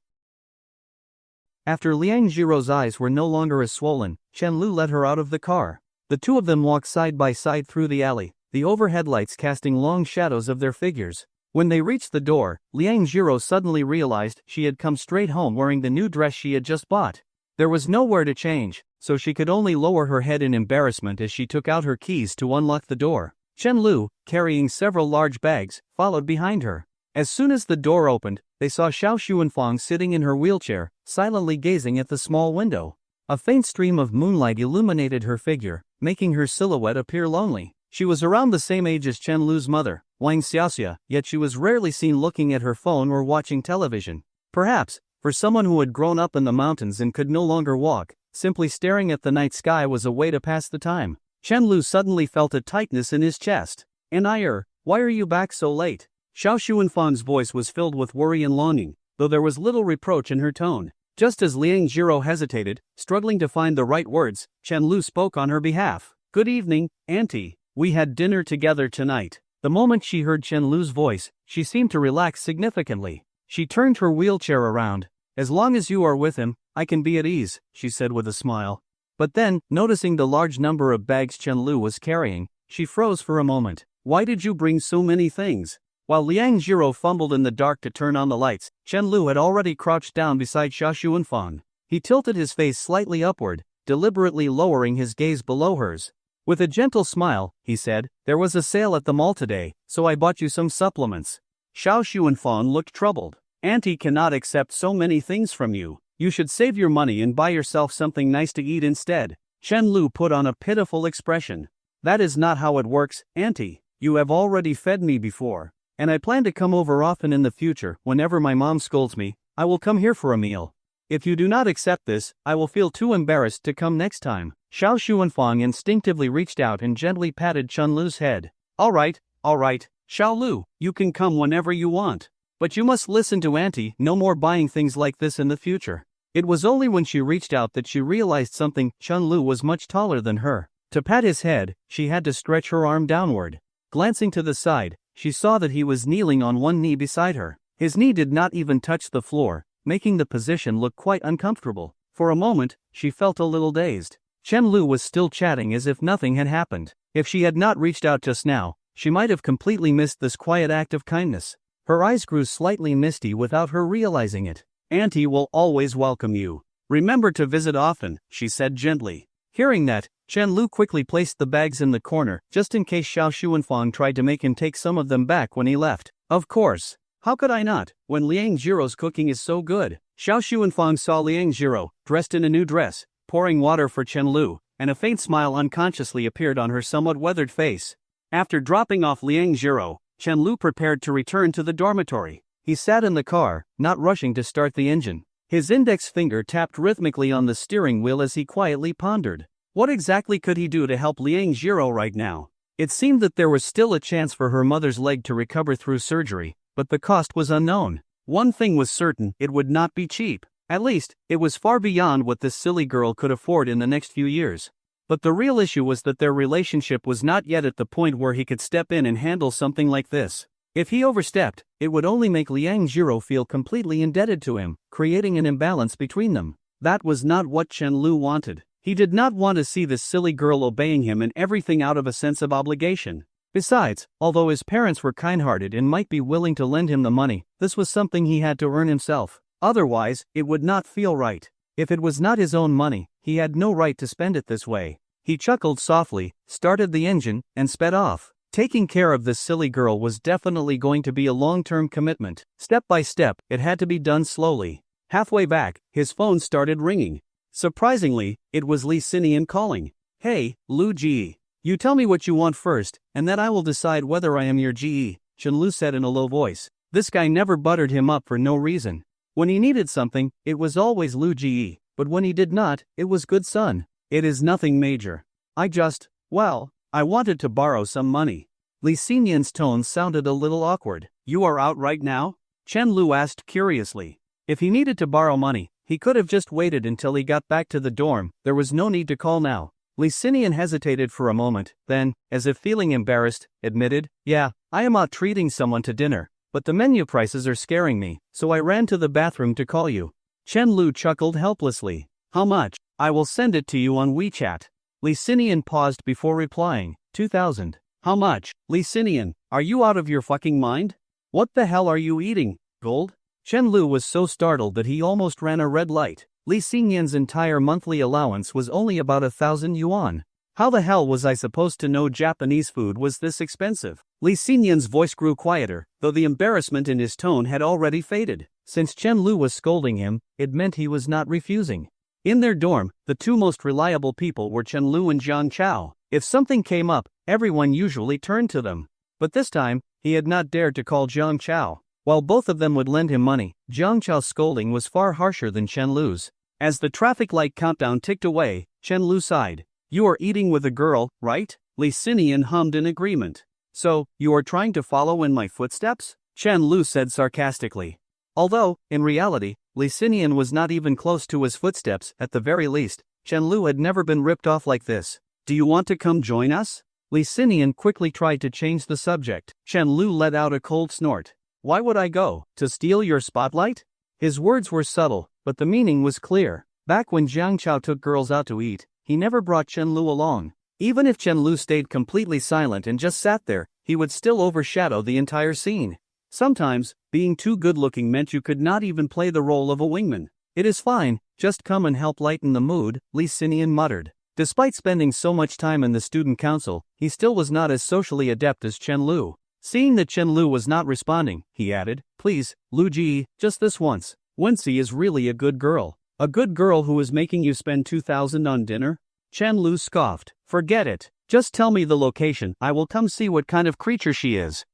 After Liang Jiro's eyes were no longer as swollen, Chenlu led her out of the car. The two of them walked side by side through the alley, the overhead lights casting long shadows of their figures. When they reached the door, Liang Jiro suddenly realized she had come straight home wearing the new dress she had just bought. There was nowhere to change, so she could only lower her head in embarrassment as she took out her keys to unlock the door. Chenlu, carrying several large bags, followed behind her. As soon as the door opened, they saw Xiao Xuanfang sitting in her wheelchair, silently gazing at the small window. A faint stream of moonlight illuminated her figure, making her silhouette appear lonely. She was around the same age as Chenlu's mother, Wang Xiaoxia, yet she was rarely seen looking at her phone or watching television. Perhaps, for someone who had grown up in the mountains and could no longer walk, simply staring at the night sky was a way to pass the time. Chenlu suddenly felt a tightness in his chest. Why are you back so late?" Xiao Xuanfang's voice was filled with worry and longing, though there was little reproach in her tone. Just as Liang Jiro hesitated, struggling to find the right words, Chenlu spoke on her behalf. "Good evening, Auntie. We had dinner together tonight." The moment she heard Chenlu's voice, she seemed to relax significantly. She turned her wheelchair around. "As long as you are with him, I can be at ease," she said with a smile. But then, noticing the large number of bags Chenlu was carrying, she froze for a moment. "Why did you bring so many things?" While Liang Jiro fumbled in the dark to turn on the lights, Chenlu had already crouched down beside Xiao Xuanfang. He tilted his face slightly upward, deliberately lowering his gaze below hers. With a gentle smile, he said, "There was a sale at the mall today, so I bought you some supplements." Xiao Xuanfang looked troubled. "Auntie cannot accept so many things from you. You should save your money and buy yourself something nice to eat instead." Chenlu put on a pitiful expression. "That is not how it works, Auntie. You have already fed me before. And I plan to come over often in the future. Whenever my mom scolds me, I will come here for a meal. If you do not accept this, I will feel too embarrassed to come next time." Xiao Xuanfang instinctively reached out and gently patted Chenlu's head. All right, Xiao Lu, you can come whenever you want. But you must listen to Auntie, no more buying things like this in the future." It was only when she reached out that she realized something. Chenlu was much taller than her. To pat his head, she had to stretch her arm downward. Glancing to the side, she saw that he was kneeling on one knee beside her. His knee did not even touch the floor, making the position look quite uncomfortable. For a moment, she felt a little dazed. Chenlu was still chatting as if nothing had happened. If she had not reached out just now, she might have completely missed this quiet act of kindness. Her eyes grew slightly misty without her realizing it. "Auntie will always welcome you. Remember to visit often," she said gently. Hearing that, Chenlu quickly placed the bags in the corner, just in case Xiao Xuanfang tried to make him take some of them back when he left. Of course, How could I not, when Liang Jiro's cooking is so good? Xiao Xuanfang saw Liang Jiro, dressed in a new dress, pouring water for Chen Lu, and a faint smile unconsciously appeared on her somewhat weathered face. After dropping off Liang Jiro, Chen Lu prepared to return to the dormitory. He sat in the car, not rushing to start the engine. His index finger tapped rhythmically on the steering wheel as he quietly pondered. What exactly could he do to help Liang Jiro right now? It seemed that there was still a chance for her mother's leg to recover through surgery, but the cost was unknown. One thing was certain, it would not be cheap. At least, it was far beyond what this silly girl could afford in the next few years. But the real issue was that their relationship was not yet at the point where he could step in and handle something like this. If he overstepped, it would only make Liang Jiro feel completely indebted to him, creating an imbalance between them. That was not what Chen Lu wanted. He did not want to see this silly girl obeying him in everything out of a sense of obligation. Besides, although his parents were kind-hearted and might be willing to lend him the money, this was something he had to earn himself. Otherwise, it would not feel right. If it was not his own money, he had no right to spend it this way. He chuckled softly, started the engine, and sped off. Taking care of this silly girl was definitely going to be a long-term commitment. Step by step, it had to be done slowly. Halfway back, his phone started ringing. Surprisingly, it was Li Xinian calling. "Hey, Lu Ji. You tell me what you want first, and then I will decide whether I am your GE, Chen Lu said in a low voice. This guy never buttered him up for no reason. When he needed something, it was always Lu GE, but when he did not, it was good son. It is nothing major. I wanted to borrow some money. Li Xinian's tone sounded a little awkward. You are out right now? Chen Lu asked curiously. If he needed to borrow money, he could have just waited until he got back to the dorm, there was no need to call now. Li Xinian hesitated for a moment, then, as if feeling embarrassed, admitted, yeah, I am out treating someone to dinner, but the menu prices are scaring me, so I ran to the bathroom to call you. Chen Lu chuckled helplessly. How much? I will send it to you on WeChat. Li Xinian paused before replying, 2,000. How much? Li Xinian, are you out of your fucking mind? What the hell are you eating, gold? Chen Lu was so startled that he almost ran a red light. Li Xinian's entire monthly allowance was only about 1,000 yuan. How the hell was I supposed to know Japanese food was this expensive? Li Xinian's voice grew quieter, though the embarrassment in his tone had already faded. Since Chen Lu was scolding him, it meant he was not refusing. In their dorm, the two most reliable people were Chen Lu and Jiang Chao. If something came up, everyone usually turned to them. But this time, he had not dared to call Jiang Chao. While both of them would lend him money, Jiang Chao's scolding was far harsher than Chen Lu's. As the traffic light countdown ticked away, Chen Lu sighed. You are eating with a girl, right? Li Xinian hummed in agreement. So, you are trying to follow in my footsteps? Chen Lu said sarcastically. Although, in reality, Li Xinian was not even close to his footsteps. At the very least, Chen Lu had never been ripped off like this. Do you want to come join us? Li Xinian quickly tried to change the subject. Chen Lu let out a cold snort. Why would I go? To steal your spotlight? His words were subtle, but the meaning was clear. Back when Jiang Chao took girls out to eat, he never brought Chen Lu along. Even if Chen Lu stayed completely silent and just sat there, he would still overshadow the entire scene. Sometimes, being too good-looking meant you could not even play the role of a wingman. It is fine, just come and help lighten the mood, Li Xinian muttered. Despite spending so much time in the student council, he still was not as socially adept as Chen Lu. Seeing that Chen Lu was not responding, he added, please, Lu Ji, just this once. Wensi is really a good girl. A good girl who is making you spend 2,000 on dinner? Chen Lu scoffed. Forget it. Just tell me the location, I will come see what kind of creature she is.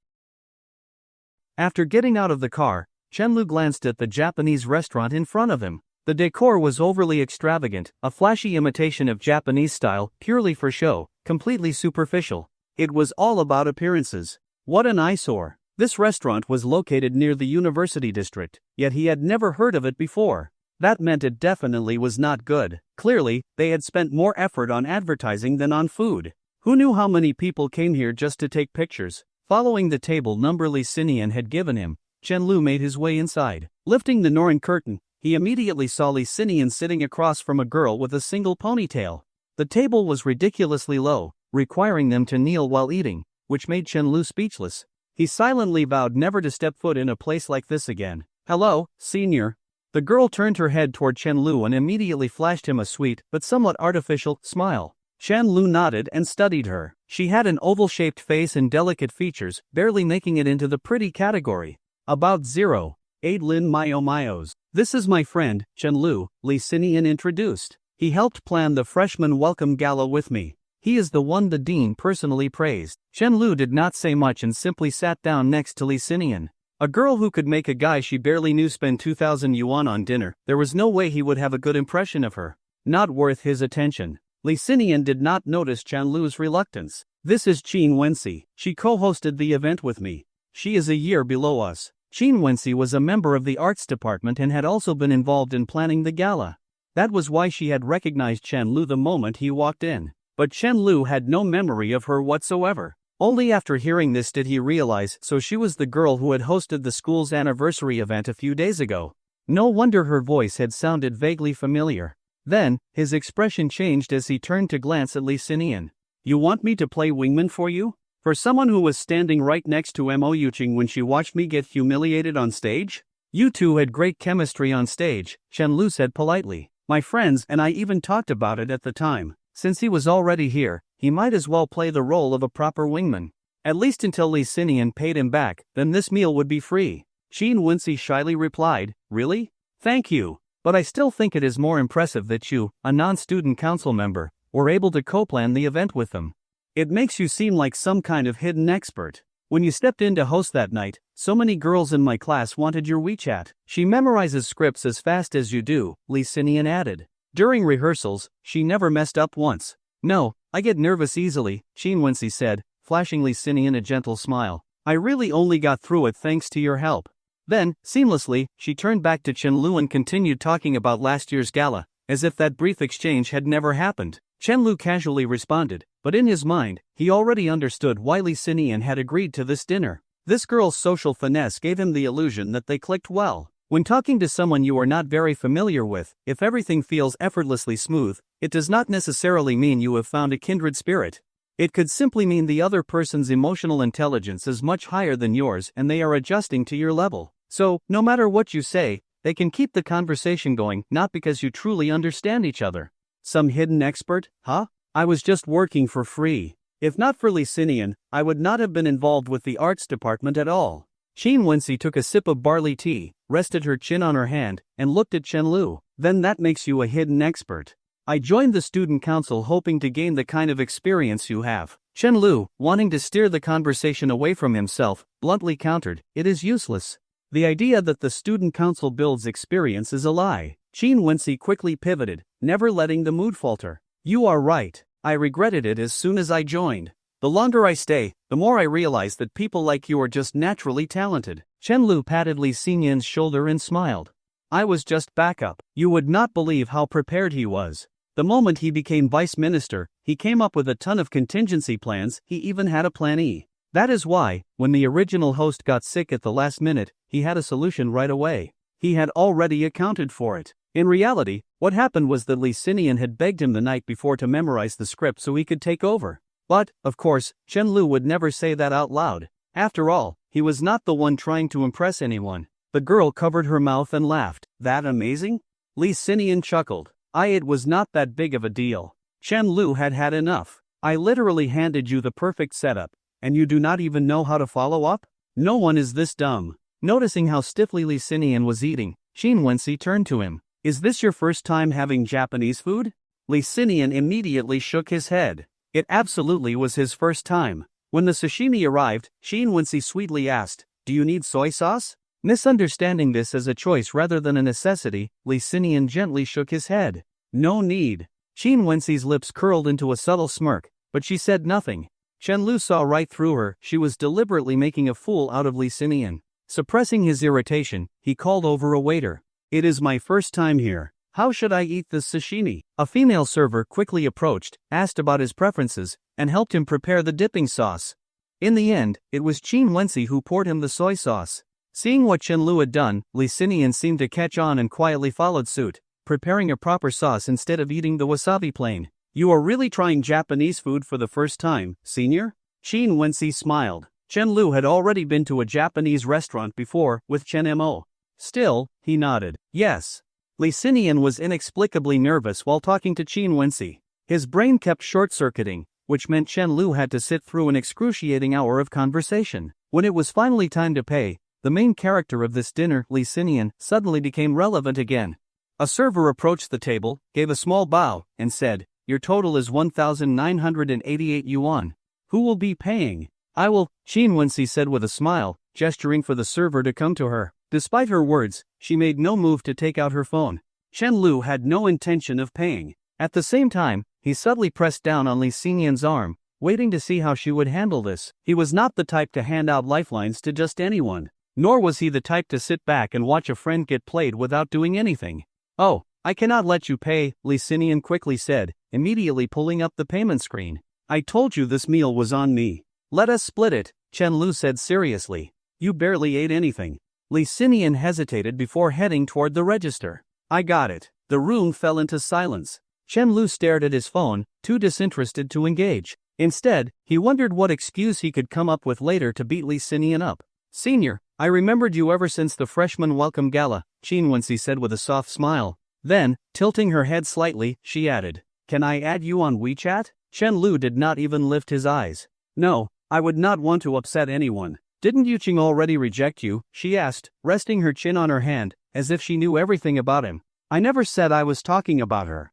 After getting out of the car, Chen Lu glanced at the Japanese restaurant in front of him. The decor was overly extravagant, a flashy imitation of Japanese style, purely for show, completely superficial. It was all about appearances. What an eyesore. This restaurant was located near the university district, yet he had never heard of it before. That meant it definitely was not good. Clearly, they had spent more effort on advertising than on food. Who knew how many people came here just to take pictures? Following the table number Li Xinian had given him, Chen Lu made his way inside. Lifting the Norin curtain, he immediately saw Li Xinian sitting across from a girl with a single ponytail. The table was ridiculously low, requiring them to kneel while eating, which made Chen Lu speechless. He silently vowed never to step foot in a place like this again. Hello, senior. The girl turned her head toward Chen Lu and immediately flashed him a sweet, but somewhat artificial, smile. Chen Lu nodded and studied her. She had an oval-shaped face and delicate features, barely making it into the pretty category. About 0.8 Lin Myo Myos. This is my friend, Chen-Lu, Lee Sinian introduced. He helped plan the freshman welcome gala with me. He is the one the dean personally praised. Chen-Lu did not say much and simply sat down next to Lee Sinian. A girl who could make a guy she barely knew spend 2,000 yuan on dinner, there was no way he would have a good impression of her. Not worth his attention. Lee Sinian did not notice Chen-Lu's reluctance. This is Qin Wenxi. She co-hosted the event with me. She is a year below us. Qin Wenxi was a member of the arts department and had also been involved in planning the gala. That was why she had recognized Chen-Lu the moment he walked in. But Chen-Lu had no memory of her whatsoever. Only after hearing this did he realize, so she was the girl who had hosted the school's anniversary event a few days ago. No wonder her voice had sounded vaguely familiar. Then, his expression changed as he turned to glance at Lee Sinian. You want me to play wingman for you? For someone who was standing right next to Mo Yuching when she watched me get humiliated on stage? You two had great chemistry on stage, Chen-Lu said politely. My friends and I even talked about it at the time. Since he was already here, he might as well play the role of a proper wingman. At least until Lee Sinian paid him back, then this meal would be free. Qin Wenxi shyly replied, Really? Thank you. But I still think it is more impressive that you, a non-student council member, were able to co-plan the event with them. It makes you seem like some kind of hidden expert. When you stepped in to host that night, so many girls in my class wanted your WeChat. She memorizes scripts as fast as you do, Lee Sinian added. During rehearsals, she never messed up once. No, I get nervous easily, Qin Wenxi said, flashing Lee Sinian a gentle smile. I really only got through it thanks to your help. Then, seamlessly, she turned back to Chen-Lu and continued talking about last year's gala, as if that brief exchange had never happened. Chen-Lu casually responded, but in his mind, he already understood why Lee Sinian had agreed to this dinner. This girl's social finesse gave him the illusion that they clicked well. When talking to someone you are not very familiar with, if everything feels effortlessly smooth, it does not necessarily mean you have found a kindred spirit. It could simply mean the other person's emotional intelligence is much higher than yours and they are adjusting to your level. So, no matter what you say, they can keep the conversation going, not because you truly understand each other. Some hidden expert, huh? I was just working for free. If not for Lee Sinian, I would not have been involved with the arts department at all. Qin Wenxi took a sip of barley tea, rested her chin on her hand, and looked at Chen-Lu. Then that makes you a hidden expert. I joined the student council hoping to gain the kind of experience you have. Chen-Lu, wanting to steer the conversation away from himself, bluntly countered, it is useless. The idea that the student council builds experience is a lie. Qin Wenxi quickly pivoted, never letting the mood falter. You are right. I regretted it as soon as I joined. The longer I stay, the more I realize that people like you are just naturally talented. Chen-Lu patted Lee Sinian's shoulder and smiled. I was just backup. You would not believe how prepared he was. The moment he became vice minister, he came up with a ton of contingency plans, he even had a plan E. That is why, when the original host got sick at the last minute, he had a solution right away. He had already accounted for it. In reality, what happened was that Lee Sinian had begged him the night before to memorize the script so he could take over. But, of course, Chen-Lu would never say that out loud. After all, he was not the one trying to impress anyone. The girl covered her mouth and laughed. That amazing? Lee Sinian chuckled. It was not that big of a deal. Chen-Lu had had enough. I literally handed you the perfect setup, and you do not even know how to follow up? No one is this dumb. Noticing how stiffly Lee Sinian was eating, Qin Wenxi turned to him. Is this your first time having Japanese food? Lee Sinian immediately shook his head. It absolutely was his first time. When the sashimi arrived, Qin Wenxi sweetly asked, do you need soy sauce? Misunderstanding this as a choice rather than a necessity, Lee Sinian gently shook his head. No need. Qin Wenxi's lips curled into a subtle smirk, but she said nothing. Chen-Lu saw right through her, she was deliberately making a fool out of Lee Sinian. Suppressing his irritation, he called over a waiter. It is my first time here. How should I eat this sashimi? A female server quickly approached, asked about his preferences, and helped him prepare the dipping sauce. In the end, it was Qin Wenxi who poured him the soy sauce. Seeing what Chen-Lu had done, Lee Sinian seemed to catch on and quietly followed suit, preparing a proper sauce instead of eating the wasabi plain. You are really trying Japanese food for the first time, senior? Qin Wenxi smiled. Chen-Lu had already been to a Japanese restaurant before, with Chen Mo. Still, he nodded. Yes. Lee Sinian was inexplicably nervous while talking to Qin Wenxi. His brain kept short-circuiting, which meant Chen-Lu had to sit through an excruciating hour of conversation. When it was finally time to pay, the main character of this dinner, Lee Sinian, suddenly became relevant again. A server approached the table, gave a small bow, and said, "Your total is 1,988 yuan. Who will be paying?" "I will," Qin Wenxi said with a smile, gesturing for the server to come to her. Despite her words, she made no move to take out her phone. Chen Lu had no intention of paying. At the same time, he subtly pressed down on Lee Sinian's arm, waiting to see how she would handle this. He was not the type to hand out lifelines to just anyone. Nor was he the type to sit back and watch a friend get played without doing anything. "Oh, I cannot let you pay," Lee Sinian quickly said, immediately pulling up the payment screen. "I told you this meal was on me. Let us split it," Chen Lu said seriously. "You barely ate anything." Lee Sinian hesitated before heading toward the register. "I got it." The room fell into silence. Chen Lu stared at his phone, too disinterested to engage. Instead, he wondered what excuse he could come up with later to beat Lee Sinian up. "Senior, I remembered you ever since the freshman welcome gala," Qin Wenxi said with a soft smile. Then, tilting her head slightly, she added, "Can I add you on WeChat?" Chen Lu did not even lift his eyes. "No, I would not want to upset anyone." "Didn't Yuqing already reject you?" she asked, resting her chin on her hand, as if she knew everything about him. "I never said I was talking about her."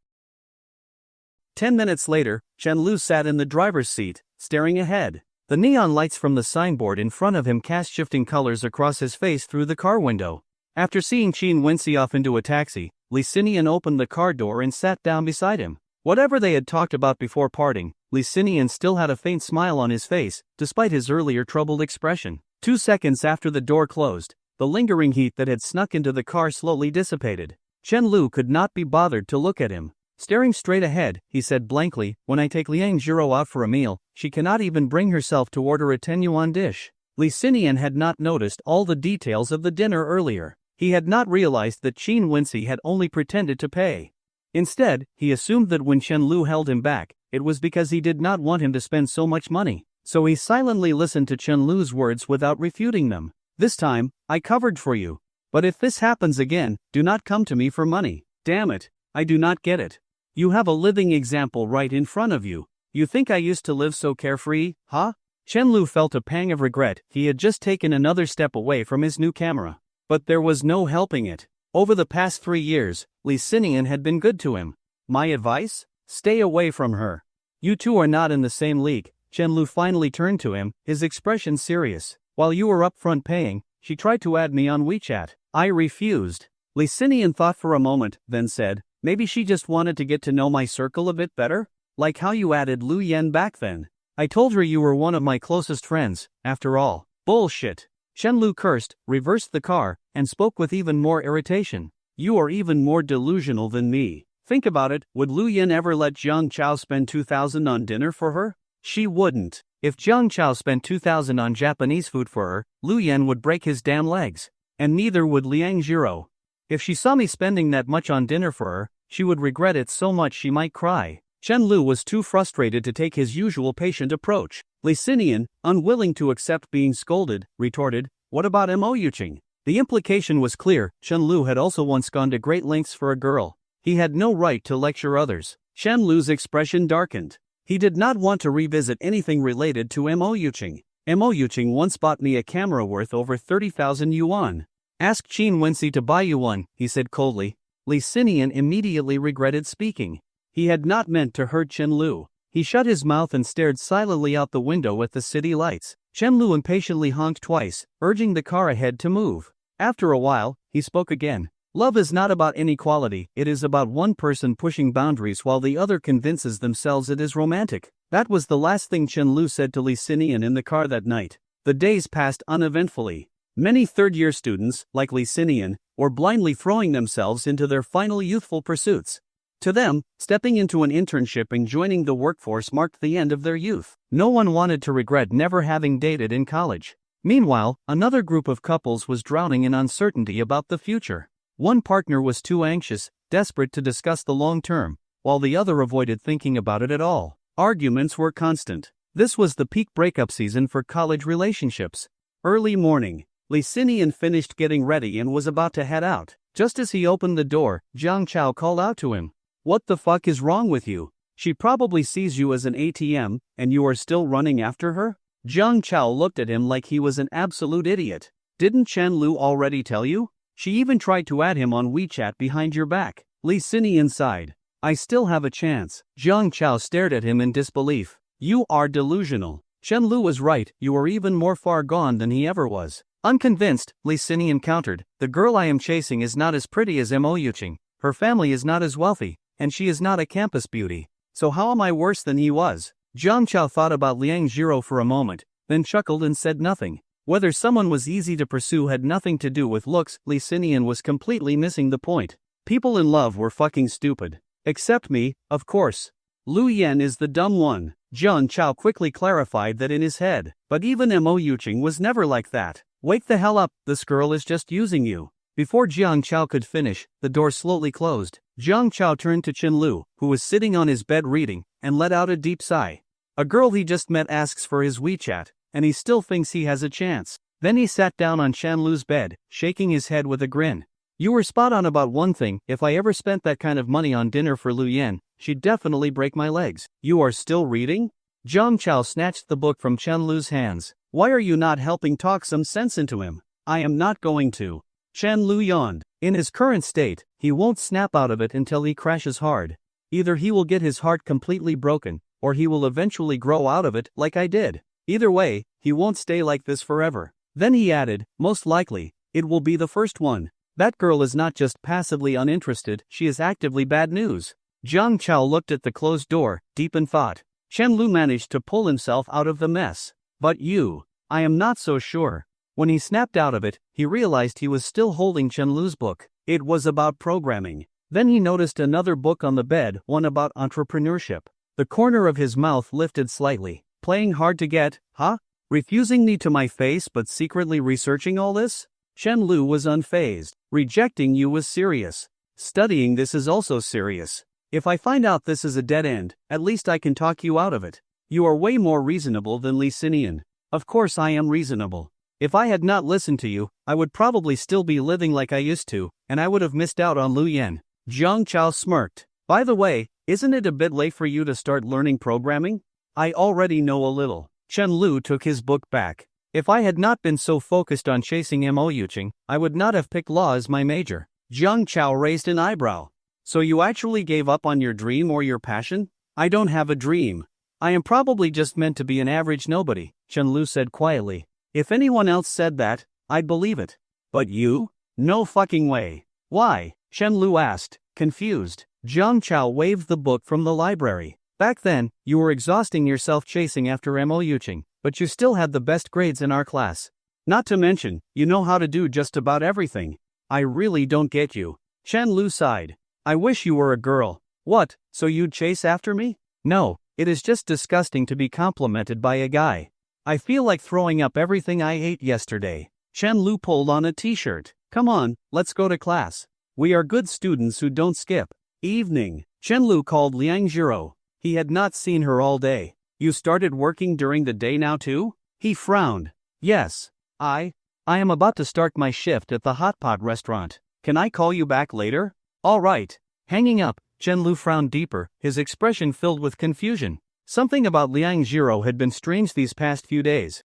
10 minutes later, Chen Lu sat in the driver's seat, staring ahead. The neon lights from the signboard in front of him cast shifting colors across his face through the car window. After seeing Qin Wenxi off into a taxi, Lee Sinian opened the car door and sat down beside him. Whatever they had talked about before parting, Lee Sinian still had a faint smile on his face, despite his earlier troubled expression. 2 seconds after the door closed, the lingering heat that had snuck into the car slowly dissipated. Chen Lu could not be bothered to look at him. Staring straight ahead, he said blankly, "When I take Liang Zhiro out for a meal, she cannot even bring herself to order a 10 yuan dish." Lee Sinian had not noticed all the details of the dinner earlier. He had not realized that Qin Wenxi had only pretended to pay. Instead, he assumed that when Chen Lu held him back, it was because he did not want him to spend so much money. So he silently listened to Chen Lu's words without refuting them. "This time, I covered for you. But if this happens again, do not come to me for money." "Damn it, I do not get it. You have a living example right in front of you. You think I used to live so carefree, huh?" Chen Lu felt a pang of regret. He had just taken another step away from his new camera. But there was no helping it. Over the past 3 years, Lee Sinian had been good to him. "My advice? Stay away from her. You two are not in the same league." Chen Lu finally turned to him, his expression serious. "While you were upfront paying, she tried to add me on WeChat. I refused." Lee Sinian thought for a moment, then said, "Maybe she just wanted to get to know my circle a bit better? Like how you added Lu Yen back then. I told her you were one of my closest friends, after all." "Bullshit." Chen Lu cursed, reversed the car, and spoke with even more irritation. "You are even more delusional than me. Think about it, would Lu Yen ever let Jiang Chao spend 2,000 on dinner for her? She wouldn't. If Jiang Chao spent 2,000 on Japanese food for her, Lu Yen would break his damn legs. And neither would Liang Zhiro. If she saw me spending that much on dinner for her, she would regret it so much she might cry." Chen Lu was too frustrated to take his usual patient approach. Lee Sinian, unwilling to accept being scolded, retorted, "What about Mo Yuqing?" The implication was clear. Chen Lu had also once gone to great lengths for a girl. He had no right to lecture others. Chen Lu's expression darkened. He did not want to revisit anything related to Mo Yuqing. "Mo Yuqing once bought me a camera worth over 30,000 yuan. Ask Qin Wenxi to buy you one," he said coldly. Lee Sinian immediately regretted speaking. He had not meant to hurt Chen Lu. He shut his mouth and stared silently out the window at the city lights. Chen Lu impatiently honked twice, urging the car ahead to move. After a while, he spoke again. "Love is not about inequality, it is about one person pushing boundaries while the other convinces themselves it is romantic." That was the last thing Chen Lu said to Lee Sinian in the car that night. The days passed uneventfully. Many third-year students, like Lee Sinian, were blindly throwing themselves into their final youthful pursuits. To them, stepping into an internship and joining the workforce marked the end of their youth. No one wanted to regret never having dated in college. Meanwhile, another group of couples was drowning in uncertainty about the future. One partner was too anxious, desperate to discuss the long term, while the other avoided thinking about it at all. Arguments were constant. This was the peak breakup season for college relationships. Early morning. Lee Sinian finished getting ready and was about to head out. Just as he opened the door, Jiang Chao called out to him. "What the fuck is wrong with you? She probably sees you as an ATM, and you are still running after her?" Jiang Chao looked at him like he was an absolute idiot. Didn't Chen Lu already tell you? She even tried to add him on WeChat behind your back. Li Xinian sighed. I still have a chance. Jiang Chao stared at him in disbelief. You are delusional. Chen Lu was right, you are even more far gone than he ever was. Unconvinced, Li Xinian countered, the girl I am chasing is not as pretty as Mo Yuqing, her family is not as wealthy, and she is not a campus beauty. So how am I worse than he was? Jiang Chao thought about Liang Zhiro for a moment, then chuckled and said nothing. Whether someone was easy to pursue had nothing to do with looks, Li Xinian was completely missing the point. People in love were fucking stupid. Except me, of course. Lu Yan is the dumb one. Jiang Chao quickly clarified that in his head. But even Mo Yuqing was never like that. Wake the hell up, this girl is just using you. Before Jiang Chao could finish, the door slowly closed. Jiang Chao turned to Chen Lu, who was sitting on his bed reading, and let out a deep sigh. A girl he just met asks for his WeChat, and he still thinks he has a chance. Then he sat down on Chen Lu's bed, shaking his head with a grin. You were spot on about one thing, if I ever spent that kind of money on dinner for Lu Yan, she'd definitely break my legs. You are still reading? Jiang Chao snatched the book from Chen Lu's hands. Why are you not helping talk some sense into him? I am not going to. Chen Lu yawned. In his current state, he won't snap out of it until he crashes hard. Either he will get his heart completely broken, or he will eventually grow out of it like I did. Either way, he won't stay like this forever. Then he added, most likely, it will be the first one. That girl is not just passively uninterested, she is actively bad news. Jiang Chao looked at the closed door, deep in thought. Chen Lu managed to pull himself out of the mess. But you, I am not so sure. When he snapped out of it, he realized he was still holding Chen Lu's book. It was about programming. Then he noticed another book on the bed, one about entrepreneurship. The corner of his mouth lifted slightly. Playing hard to get, huh? Refusing me to my face but secretly researching all this? Chen Lu was unfazed. Rejecting you was serious. Studying this is also serious. If I find out this is a dead end, at least I can talk you out of it. You are way more reasonable than Li Xinian. Of course I am reasonable. If I had not listened to you, I would probably still be living like I used to, and I would have missed out on Lu Yan. Jiang Chao smirked. By the way, isn't it a bit late for you to start learning programming? I already know a little. Chen Lu took his book back. If I had not been so focused on chasing Mo Yuqing, I would not have picked law as my major. Jiang Chao raised an eyebrow. So you actually gave up on your dream or your passion? I don't have a dream. I am probably just meant to be an average nobody, Chen Lu said quietly. If anyone else said that, I'd believe it. But you? No fucking way. Why? Chen Lu asked, confused. Jiang Chao waved the book from the library. Back then, you were exhausting yourself chasing after Mo Yuqing, but you still had the best grades in our class. Not to mention, you know how to do just about everything. I really don't get you. Chen Lu sighed. I wish you were a girl. What, so you'd chase after me? No, it is just disgusting to be complimented by a guy. I feel like throwing up everything I ate yesterday. Chen Lu pulled on a t-shirt. Come on, let's go to class. We are good students who don't skip. Evening. Chen Lu called Liang Zhiro. He had not seen her all day. You started working during the day now too? He frowned. Yes. I am about to start my shift at the hot pot restaurant. Can I call you back later? All right. Hanging up, Chen Lu frowned deeper, his expression filled with confusion. Something about Liang Zhiro had been strange these past few days.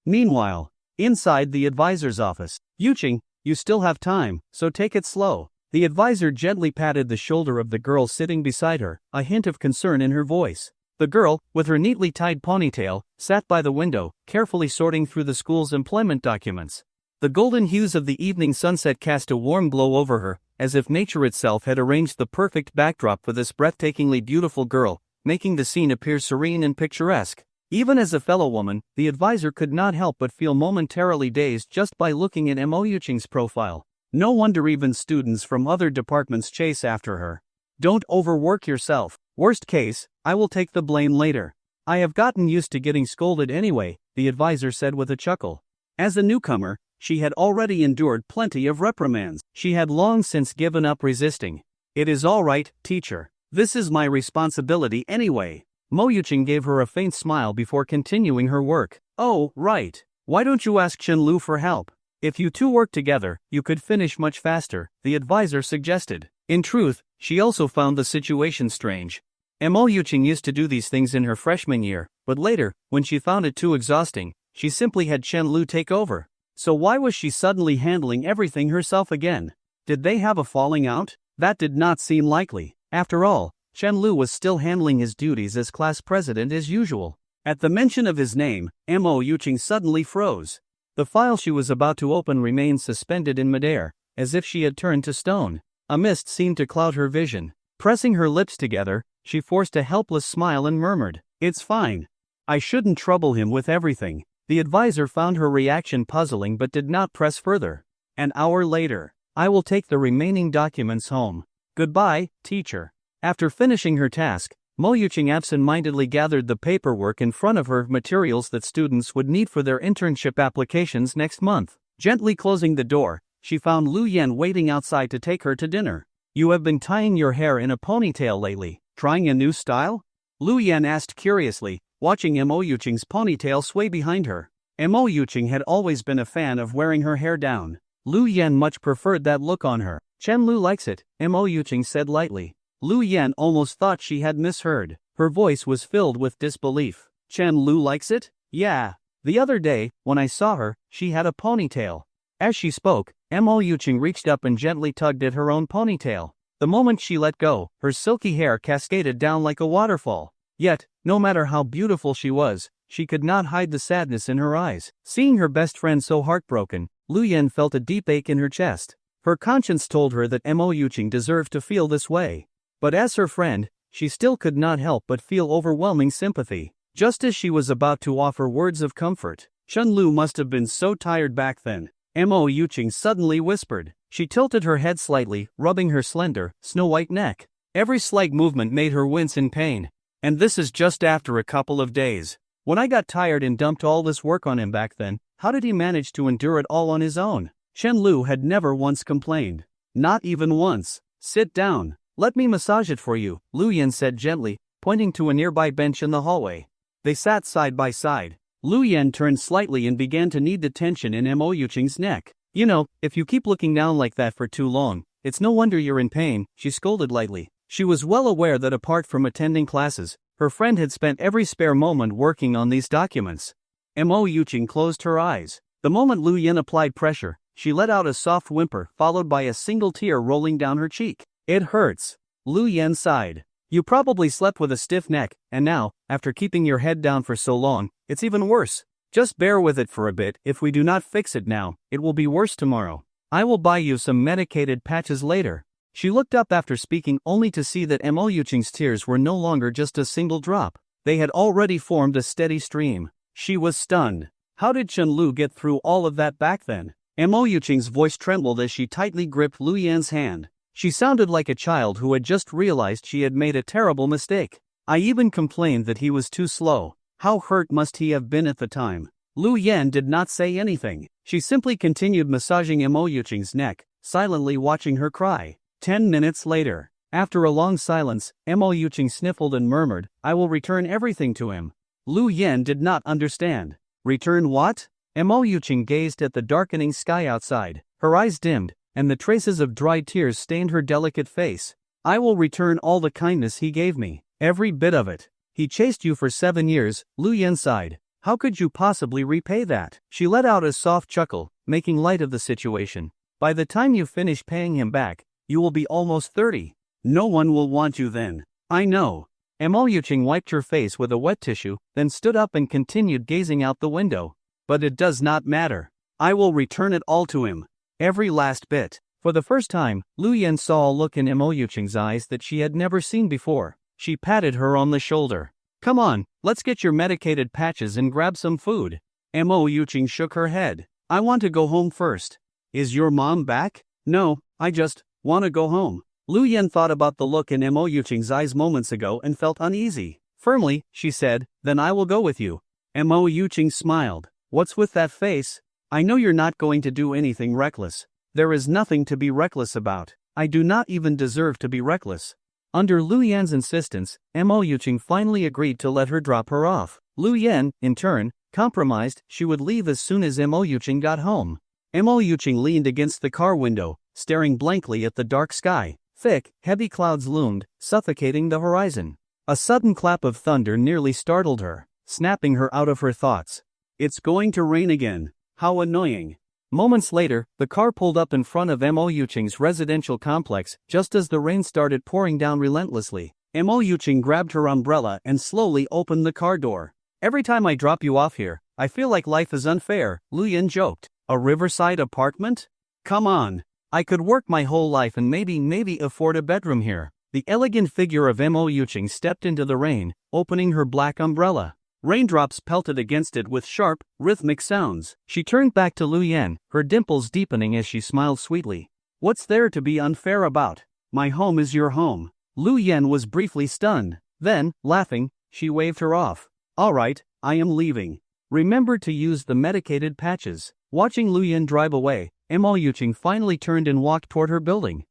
Meanwhile, inside the advisor's office, Yuqing, you still have time, so take it slow. The advisor gently patted the shoulder of the girl sitting beside her, a hint of concern in her voice. The girl, with her neatly tied ponytail, sat by the window, carefully sorting through the school's employment documents. The golden hues of the evening sunset cast a warm glow over her, as if nature itself had arranged the perfect backdrop for this breathtakingly beautiful girl, making the scene appear serene and picturesque. Even as a fellow woman, the advisor could not help but feel momentarily dazed just by looking at Mo Yuqing's profile. No wonder even students from other departments chase after her. Don't overwork yourself. Worst case, I will take the blame later. I have gotten used to getting scolded anyway, the advisor said with a chuckle. As a newcomer, she had already endured plenty of reprimands. She had long since given up resisting. It is all right, teacher. This is my responsibility anyway. Mo Yuqing gave her a faint smile before continuing her work. Oh, right. Why don't you ask Chen Lu for help? If you two work together, you could finish much faster, the advisor suggested. In truth, she also found the situation strange. Mo Yuqing used to do these things in her freshman year, but later, when she found it too exhausting, she simply had Chen Lu take over. So why was she suddenly handling everything herself again? Did they have a falling out? That did not seem likely. After all, Chen-Lu was still handling his duties as class president as usual. At the mention of his name, Mo Yuqing suddenly froze. The file she was about to open remained suspended in midair, as if she had turned to stone. A mist seemed to cloud her vision. Pressing her lips together, she forced a helpless smile and murmured, "It's fine. I shouldn't trouble him with everything." The advisor found her reaction puzzling but did not press further. An hour later, "I will take the remaining documents home. Goodbye, teacher." After finishing her task, Mo Yuqing absent-mindedly gathered the paperwork in front of her, materials that students would need for their internship applications next month. Gently closing the door, she found Lu Yan waiting outside to take her to dinner. "You have been tying your hair in a ponytail lately, trying a new style?" Lu Yan asked curiously, watching Mo Yuqing's ponytail sway behind her. Mo Yuqing had always been a fan of wearing her hair down. Lu Yan much preferred that look on her. "Chen-Lu likes it," Mo Yuqing said lightly. Lu Yan almost thought she had misheard. Her voice was filled with disbelief. "Chen-Lu likes it? Yeah. The other day, when I saw her, she had a ponytail." As she spoke, Mo Yuqing reached up and gently tugged at her own ponytail. The moment she let go, her silky hair cascaded down like a waterfall. Yet, no matter how beautiful she was, she could not hide the sadness in her eyes. Seeing her best friend so heartbroken, Lu Yan felt a deep ache in her chest. Her conscience told her that Mo Yuqing deserved to feel this way. But as her friend, she still could not help but feel overwhelming sympathy. Just as she was about to offer words of comfort, "Chen-Lu must have been so tired back then," Mo Yuqing suddenly whispered. She tilted her head slightly, rubbing her slender, snow-white neck. Every slight movement made her wince in pain. "And this is just after a couple of days. When I got tired and dumped all this work on him back then, how did he manage to endure it all on his own?" Chen-Lu had never once complained. Not even once. "Sit down. Let me massage it for you," Lu Yan said gently, pointing to a nearby bench in the hallway. They sat side by side. Lu Yan turned slightly and began to knead the tension in Mo Yuqing's neck. "You know, if you keep looking down like that for too long, it's no wonder you're in pain," she scolded lightly. She was well aware that apart from attending classes, her friend had spent every spare moment working on these documents. Mo Yuqing closed her eyes. The moment Lu Yan applied pressure, she let out a soft whimper followed by a single tear rolling down her cheek. "It hurts." Lu Yan sighed. "You probably slept with a stiff neck, and now, after keeping your head down for so long, it's even worse. Just bear with it for a bit. If we do not fix it now, it will be worse tomorrow. I will buy you some medicated patches later." She looked up after speaking only to see that Mo Yuqing's tears were no longer just a single drop. They had already formed a steady stream. She was stunned. How did Chen-Lu get through all of that back then? Mo Yuqing's voice trembled as she tightly gripped Lu Yan's hand. She sounded like a child who had just realized she had made a terrible mistake. "I even complained that he was too slow. How hurt must he have been at the time?" Lu Yan did not say anything. She simply continued massaging Mo Yuqing's neck, silently watching her cry. 10 minutes later, after a long silence, Mo Yuqing sniffled and murmured, "I will return everything to him." Lu Yan did not understand. "Return what?" Mo Yuqing gazed at the darkening sky outside. Her eyes dimmed, and the traces of dried tears stained her delicate face. "I will return all the kindness he gave me. Every bit of it. He chased you for 7 years, Lu Yan sighed. "How could you possibly repay that?" She let out a soft chuckle, making light of the situation. "By the time you finish paying him back, you will be almost 30. No one will want you then." "I know." Mo Yuqing wiped her face with a wet tissue, then stood up and continued gazing out the window. "But it does not matter. I will return it all to him. Every last bit." For the first time, Lu Yan saw a look in Mo Yuqing's eyes that she had never seen before. She patted her on the shoulder. "Come on, let's get your medicated patches and grab some food." Mo Yuqing shook her head. "I want to go home first." "Is your mom back?" "No, I just want to go home." Lu Yan thought about the look in Mo Yuqing's eyes moments ago and felt uneasy. Firmly, she said, "Then I will go with you." Mo Yuqing smiled. "What's with that face? I know you're not going to do anything reckless." "There is nothing to be reckless about. I do not even deserve to be reckless." Under Lu Yan's insistence, Mo Yuqing finally agreed to let her drop her off. Lu Yan, in turn, compromised she would leave as soon as Mo Yuqing got home. Mo Yuqing leaned against the car window, staring blankly at the dark sky. Thick, heavy clouds loomed, suffocating the horizon. A sudden clap of thunder nearly startled her, snapping her out of her thoughts. "It's going to rain again. How annoying." Moments later, the car pulled up in front of Mo Yuching's residential complex, just as the rain started pouring down relentlessly. Mo Yuching grabbed her umbrella and slowly opened the car door. "Every time I drop you off here, I feel like life is unfair," Lu Yan joked. "A riverside apartment? Come on. I could work my whole life and maybe afford a bedroom here." The elegant figure of Mo Yuching stepped into the rain, opening her black umbrella. Raindrops pelted against it with sharp, rhythmic sounds. She turned back to Lu Yan, her dimples deepening as she smiled sweetly. "What's there to be unfair about? My home is your home." Lu Yan was briefly stunned. Then, laughing, she waved her off. "All right, I am leaving. Remember to use the medicated patches." Watching Lu Yan drive away, Mo Yuching finally turned and walked toward her building.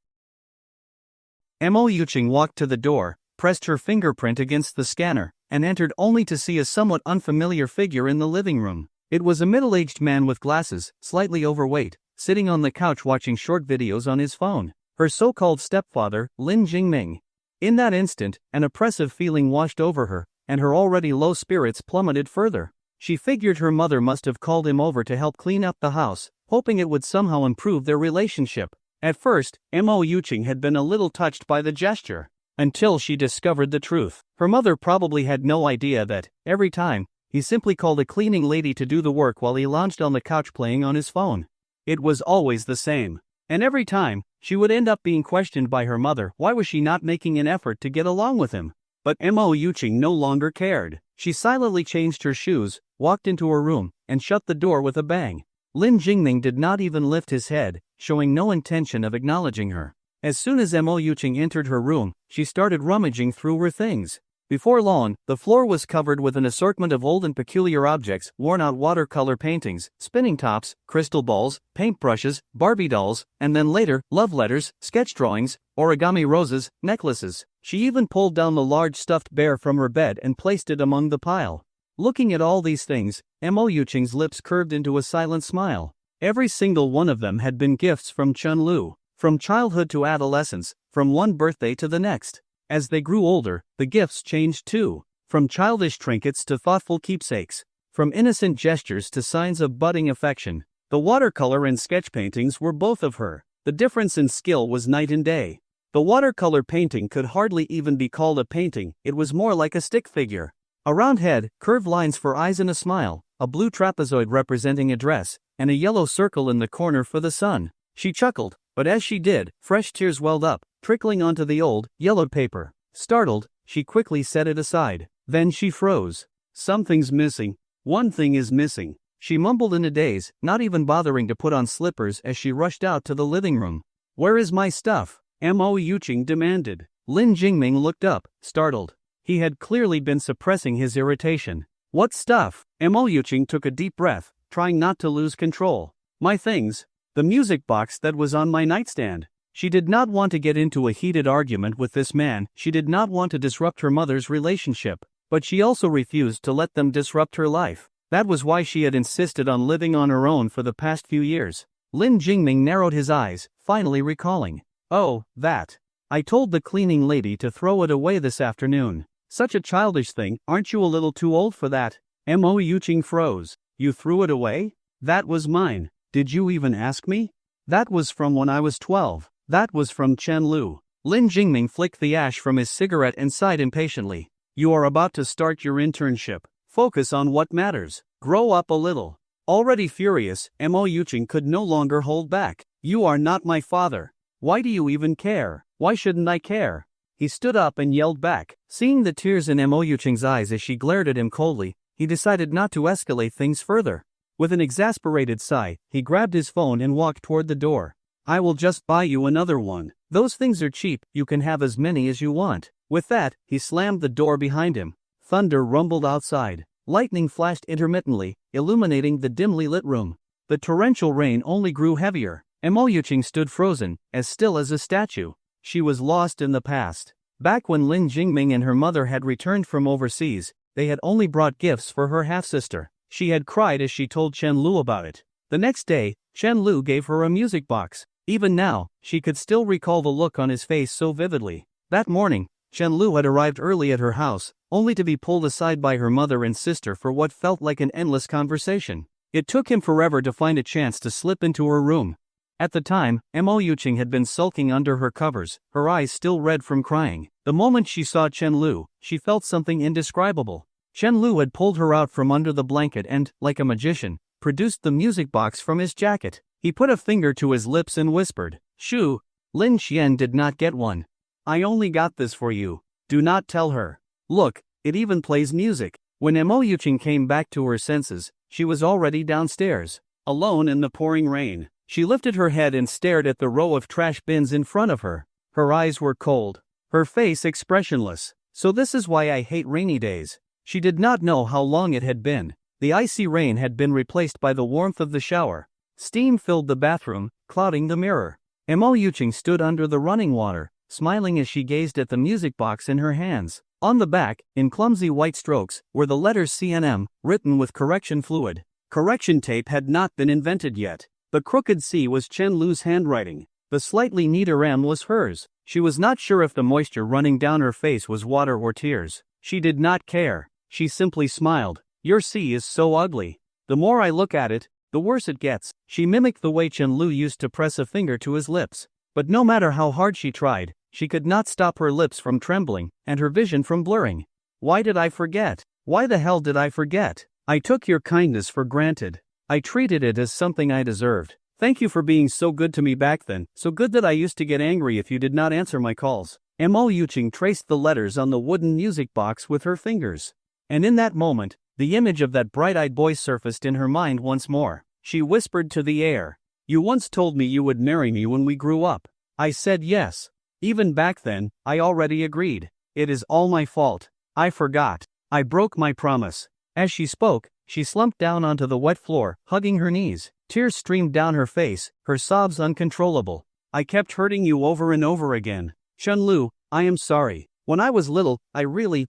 Mo Yuching walked to the door, pressed her fingerprint against the scanner, and entered only to see a somewhat unfamiliar figure in the living room. It was a middle-aged man with glasses, slightly overweight, sitting on the couch watching short videos on his phone. Her so-called stepfather, Lin Jingming. In that instant, an oppressive feeling washed over her, and her already low spirits plummeted further. She figured her mother must have called him over to help clean up the house, hoping it would somehow improve their relationship. At first, Mo Yuching had been a little touched by the gesture, until she discovered the truth. Her mother probably had no idea that, every time, he simply called a cleaning lady to do the work while he lounged on the couch playing on his phone. It was always the same. And every time, she would end up being questioned by her mother why was she not making an effort to get along with him. But Mo Yuching no longer cared. She silently changed her shoes, walked into her room, and shut the door with a bang. Lin Jingming did not even lift his head, showing no intention of acknowledging her. As soon as Mo Yuching entered her room, she started rummaging through her things. Before long, the floor was covered with an assortment of old and peculiar objects, worn-out watercolor paintings, spinning tops, crystal balls, paintbrushes, Barbie dolls, and then later, love letters, sketch drawings, origami roses, necklaces. She even pulled down the large stuffed bear from her bed and placed it among the pile. Looking at all these things, Mo Yuching's lips curved into a silent smile. Every single one of them had been gifts from Chun-Lu. From childhood to adolescence, from one birthday to the next. As they grew older, the gifts changed too. From childish trinkets to thoughtful keepsakes. From innocent gestures to signs of budding affection. The watercolor and sketch paintings were both of her. The difference in skill was night and day. The watercolor painting could hardly even be called a painting, it was more like a stick figure. A round head, curved lines for eyes and a smile, a blue trapezoid representing a dress, and a yellow circle in the corner for the sun. She chuckled, but as she did, fresh tears welled up, trickling onto the old, yellowed paper. Startled, she quickly set it aside. Then she froze. "Something's missing. One thing is missing," she mumbled in a daze, not even bothering to put on slippers as she rushed out to the living room. "Where is my stuff?" Mo Yuching demanded. Lin Jingming looked up, startled. He had clearly been suppressing his irritation. "What stuff?" Mo Yuching took a deep breath, trying not to lose control. "My things. The music box that was on my nightstand." She did not want to get into a heated argument with this man, she did not want to disrupt her mother's relationship, but she also refused to let them disrupt her life. That was why she had insisted on living on her own for the past few years. Lin Jingming narrowed his eyes, finally recalling. "Oh, that. I told the cleaning lady to throw it away this afternoon." "Such a childish thing, aren't you a little too old for that?" Mo Yuching froze. "You threw it away? That was mine. Did you even ask me? That was from when I was 12. That was from Chen-Lu." Lin Jingming flicked the ash from his cigarette and sighed impatiently. "You are about to start your internship. Focus on what matters. Grow up a little." Already furious, Mo Yuching could no longer hold back. "You are not my father. Why do you even care? Why shouldn't I care?" He stood up and yelled back. Seeing the tears in Mo Yuching's eyes as she glared at him coldly, he decided not to escalate things further. With an exasperated sigh, he grabbed his phone and walked toward the door. "I will just buy you another one. Those things are cheap, you can have as many as you want." With that, he slammed the door behind him. Thunder rumbled outside. Lightning flashed intermittently, illuminating the dimly lit room. The torrential rain only grew heavier. Mo Yuching stood frozen, as still as a statue. She was lost in the past. Back when Lin Jingming and her mother had returned from overseas, they had only brought gifts for her half-sister. She had cried as she told Chen-Lu about it. The next day, Chen-Lu gave her a music box. Even now, she could still recall the look on his face so vividly. That morning, Chen-Lu had arrived early at her house, only to be pulled aside by her mother and sister for what felt like an endless conversation. It took him forever to find a chance to slip into her room. At the time, Mo Yuqing had been sulking under her covers, her eyes still red from crying. The moment she saw Chen Lu, she felt something indescribable. Chen Lu had pulled her out from under the blanket and, like a magician, produced the music box from his jacket. He put a finger to his lips and whispered, "Shoo." Lin Xian did not get one. "I only got this for you. Do not tell her. Look, it even plays music." When Mo Yuqing came back to her senses, she was already downstairs, alone in the pouring rain. She lifted her head and stared at the row of trash bins in front of her. Her eyes were cold, her face expressionless. So this is why I hate rainy days. She did not know how long it had been. The icy rain had been replaced by the warmth of the shower. Steam filled the bathroom, clouding the mirror. Mo Yuqing stood under the running water, smiling as she gazed at the music box in her hands. On the back, in clumsy white strokes, were the letters CNM, written with correction fluid. Correction tape had not been invented yet. The crooked C was Chen Lu's handwriting. The slightly neater M was hers. She was not sure if the moisture running down her face was water or tears. She did not care. She simply smiled. "Your C is so ugly. The more I look at it, the worse it gets." She mimicked the way Chen Lu used to press a finger to his lips. But no matter how hard she tried, she could not stop her lips from trembling, and her vision from blurring. "Why did I forget? Why the hell did I forget? I took your kindness for granted. I treated it as something I deserved. Thank you for being so good to me back then, so good that I used to get angry if you did not answer my calls." Mo Yuqing traced the letters on the wooden music box with her fingers. And in that moment, the image of that bright-eyed boy surfaced in her mind once more. She whispered to the air, "You once told me you would marry me when we grew up. I said yes. Even back then, I already agreed. It is all my fault. I forgot. I broke my promise." As she spoke, she slumped down onto the wet floor, hugging her knees. Tears streamed down her face, her sobs uncontrollable. "I kept hurting you over and over again. Chen Lu, I am sorry. When I was little, I really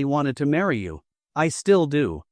wanted to marry you. I still do."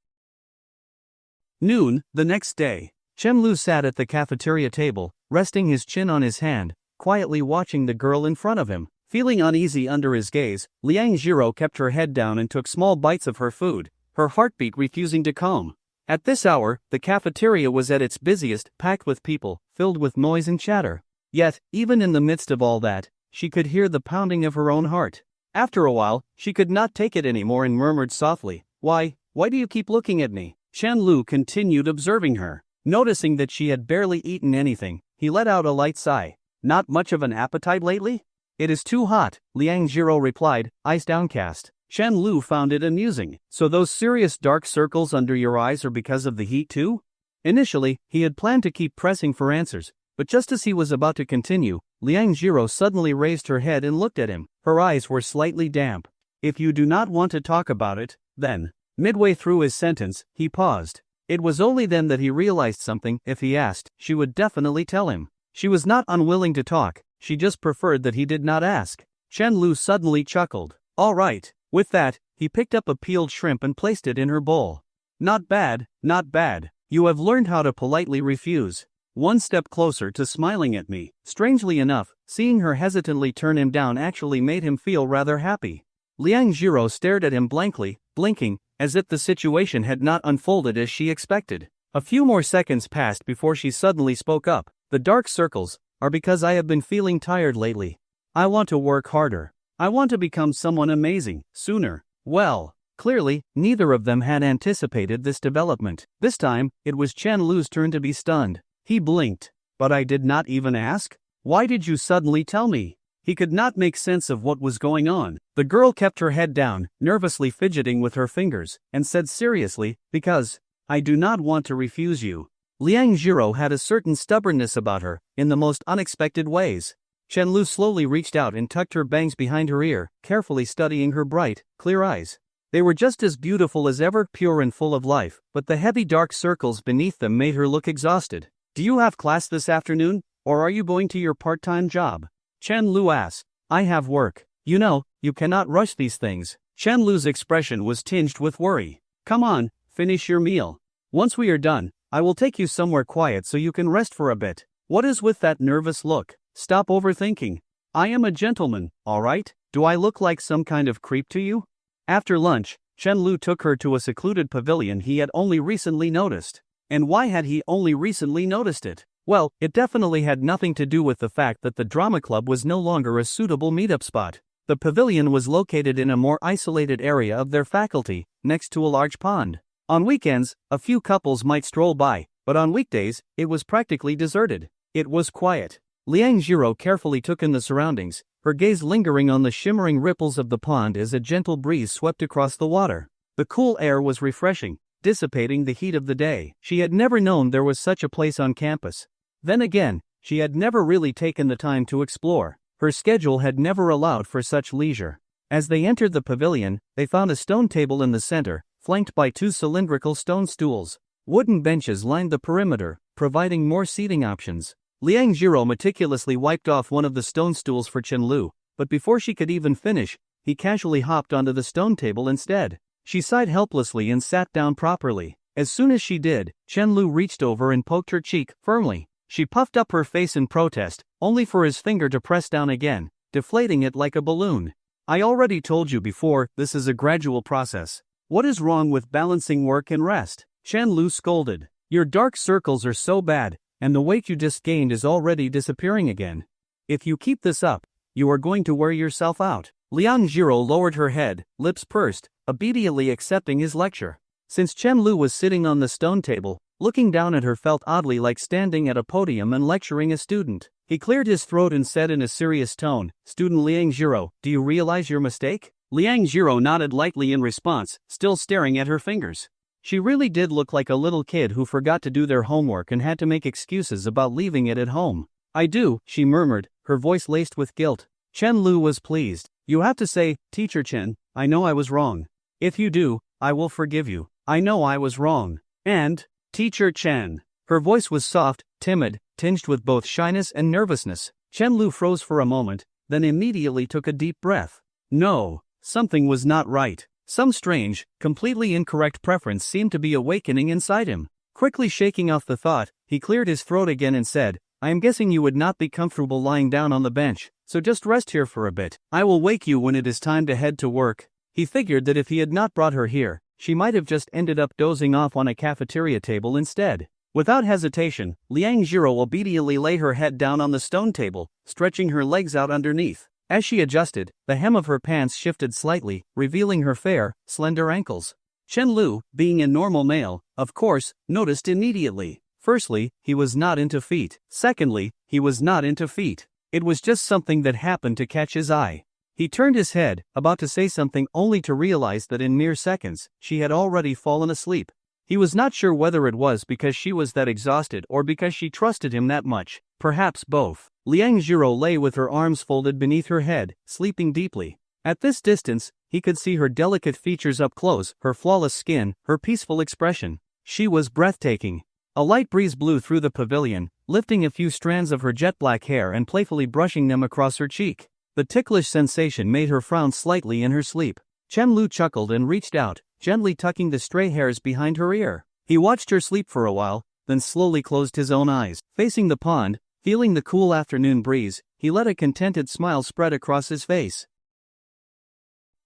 Noon, the next day. Chen Lu sat at the cafeteria table, resting his chin on his hand, quietly watching the girl in front of him. Feeling uneasy under his gaze, Liang Jiro kept her head down and took small bites of her food, her heartbeat refusing to calm. At this hour, the cafeteria was at its busiest, packed with people, filled with noise and chatter. Yet, even in the midst of all that, she could hear the pounding of her own heart. After a while, she could not take it anymore and murmured softly, Why do you keep looking at me?" Chen Lu continued observing her. Noticing that she had barely eaten anything, he let out a light sigh. "Not much of an appetite lately?" "It is too hot," Liang Jiro replied, eyes downcast. Chen Lu found it amusing. "So those serious dark circles under your eyes are because of the heat too?" Initially, he had planned to keep pressing for answers, but just as he was about to continue, Liang Jiro suddenly raised her head and looked at him. Her eyes were slightly damp. "If you do not want to talk about it, then..." Midway through his sentence, he paused. It was only then that he realized something. If he asked, she would definitely tell him. She was not unwilling to talk, she just preferred that he did not ask. Chen Lu suddenly chuckled. "All right." With that, he picked up a peeled shrimp and placed it in her bowl. Not bad, not bad. You have learned how to politely refuse." One step closer to smiling at me. Strangely enough, seeing her hesitantly turn him down actually made him feel rather happy. Liang Jiro stared at him blankly, blinking, as if the situation had not unfolded as she expected. A few more seconds passed before she suddenly spoke up. "The dark circles are because I have been feeling tired lately. I want to work harder. I want to become someone amazing, sooner." Well, clearly, neither of them had anticipated this development. This time, it was Chen Lu's turn to be stunned. He blinked. "But I did not even ask? Why did you suddenly tell me?" He could not make sense of what was going on. The girl kept her head down, nervously fidgeting with her fingers, and said seriously, "Because I do not want to refuse you." Liang Jiro had a certain stubbornness about her, in the most unexpected ways. Chen Lu slowly reached out and tucked her bangs behind her ear, carefully studying her bright, clear eyes. They were just as beautiful as ever, pure and full of life, but the heavy dark circles beneath them made her look exhausted. "Do you have class this afternoon, or are you going to your part-time job?" Chen Lu asked. "I have work. You know, you cannot rush these things." Chen Lu's expression was tinged with worry. "Come on, finish your meal. Once we are done, I will take you somewhere quiet so you can rest for a bit. What is with that nervous look? Stop overthinking. I am a gentleman, all right? Do I look like some kind of creep to you?" After lunch, Chen Lu took her to a secluded pavilion he had only recently noticed. And why had he only recently noticed it? Well, it definitely had nothing to do with the fact that the drama club was no longer a suitable meetup spot. The pavilion was located in a more isolated area of their faculty, next to a large pond. On weekends, a few couples might stroll by, but on weekdays, it was practically deserted. It was quiet. Liang Jiro carefully took in the surroundings, her gaze lingering on the shimmering ripples of the pond as a gentle breeze swept across the water. The cool air was refreshing, dissipating the heat of the day. She had never known there was such a place on campus. Then again, she had never really taken the time to explore. Her schedule had never allowed for such leisure. As they entered the pavilion, they found a stone table in the center, flanked by 2 cylindrical stone stools. Wooden benches lined the perimeter, providing more seating options. Liang Jiro meticulously wiped off one of the stone stools for Chenlu, but before she could even finish, he casually hopped onto the stone table instead. She sighed helplessly and sat down properly. As soon as she did, Chenlu reached over and poked her cheek firmly. She puffed up her face in protest, only for his finger to press down again, deflating it like a balloon. I already told you before, this is a gradual process. What is wrong with balancing work and rest? Chenlu scolded. Your dark circles are so bad, and the weight you just gained is already disappearing again. If you keep this up, you are going to wear yourself out. Liang Jiro lowered her head, lips pursed, obediently accepting his lecture. Since Chenlu was sitting on the stone table, looking down at her felt oddly like standing at a podium and lecturing a student. He cleared his throat and said in a serious tone, "Student Liang Jiro, do you realize your mistake?" Liang Jiro nodded lightly in response, still staring at her fingers. She really did look like a little kid who forgot to do their homework and had to make excuses about leaving it at home. "I do," she murmured, her voice laced with guilt. Chenlu was pleased. "You have to say, Teacher Chen, I know I was wrong. If you do, I will forgive you. I know I was wrong. And, Teacher Chen." Her voice was soft, timid, tinged with both shyness and nervousness. Chenlu froze for a moment, then immediately took a deep breath. No, something was not right. Some strange, completely incorrect preference seemed to be awakening inside him. Quickly shaking off the thought, he cleared his throat again and said, "I am guessing you would not be comfortable lying down on the bench, so just rest here for a bit. I will wake you when it is time to head to work." He figured that if he had not brought her here, she might have just ended up dozing off on a cafeteria table instead. Without hesitation, Liang Jiro obediently lay her head down on the stone table, stretching her legs out underneath. As she adjusted, the hem of her pants shifted slightly, revealing her fair, slender ankles. Chenlu, being a normal male, of course, noticed immediately. Firstly, he was not into feet. Secondly, he was not into feet. It was just something that happened to catch his eye. He turned his head, about to say something only to realize that in mere seconds, she had already fallen asleep. He was not sure whether it was because she was that exhausted or because she trusted him that much, perhaps both. Liang Jiro lay with her arms folded beneath her head, sleeping deeply. At this distance, he could see her delicate features up close, her flawless skin, her peaceful expression. She was breathtaking. A light breeze blew through the pavilion, lifting a few strands of her jet-black hair and playfully brushing them across her cheek. The ticklish sensation made her frown slightly in her sleep. Chenlu chuckled and reached out, gently tucking the stray hairs behind her ear. He watched her sleep for a while, then slowly closed his own eyes. Facing the pond, feeling the cool afternoon breeze, he let a contented smile spread across his face.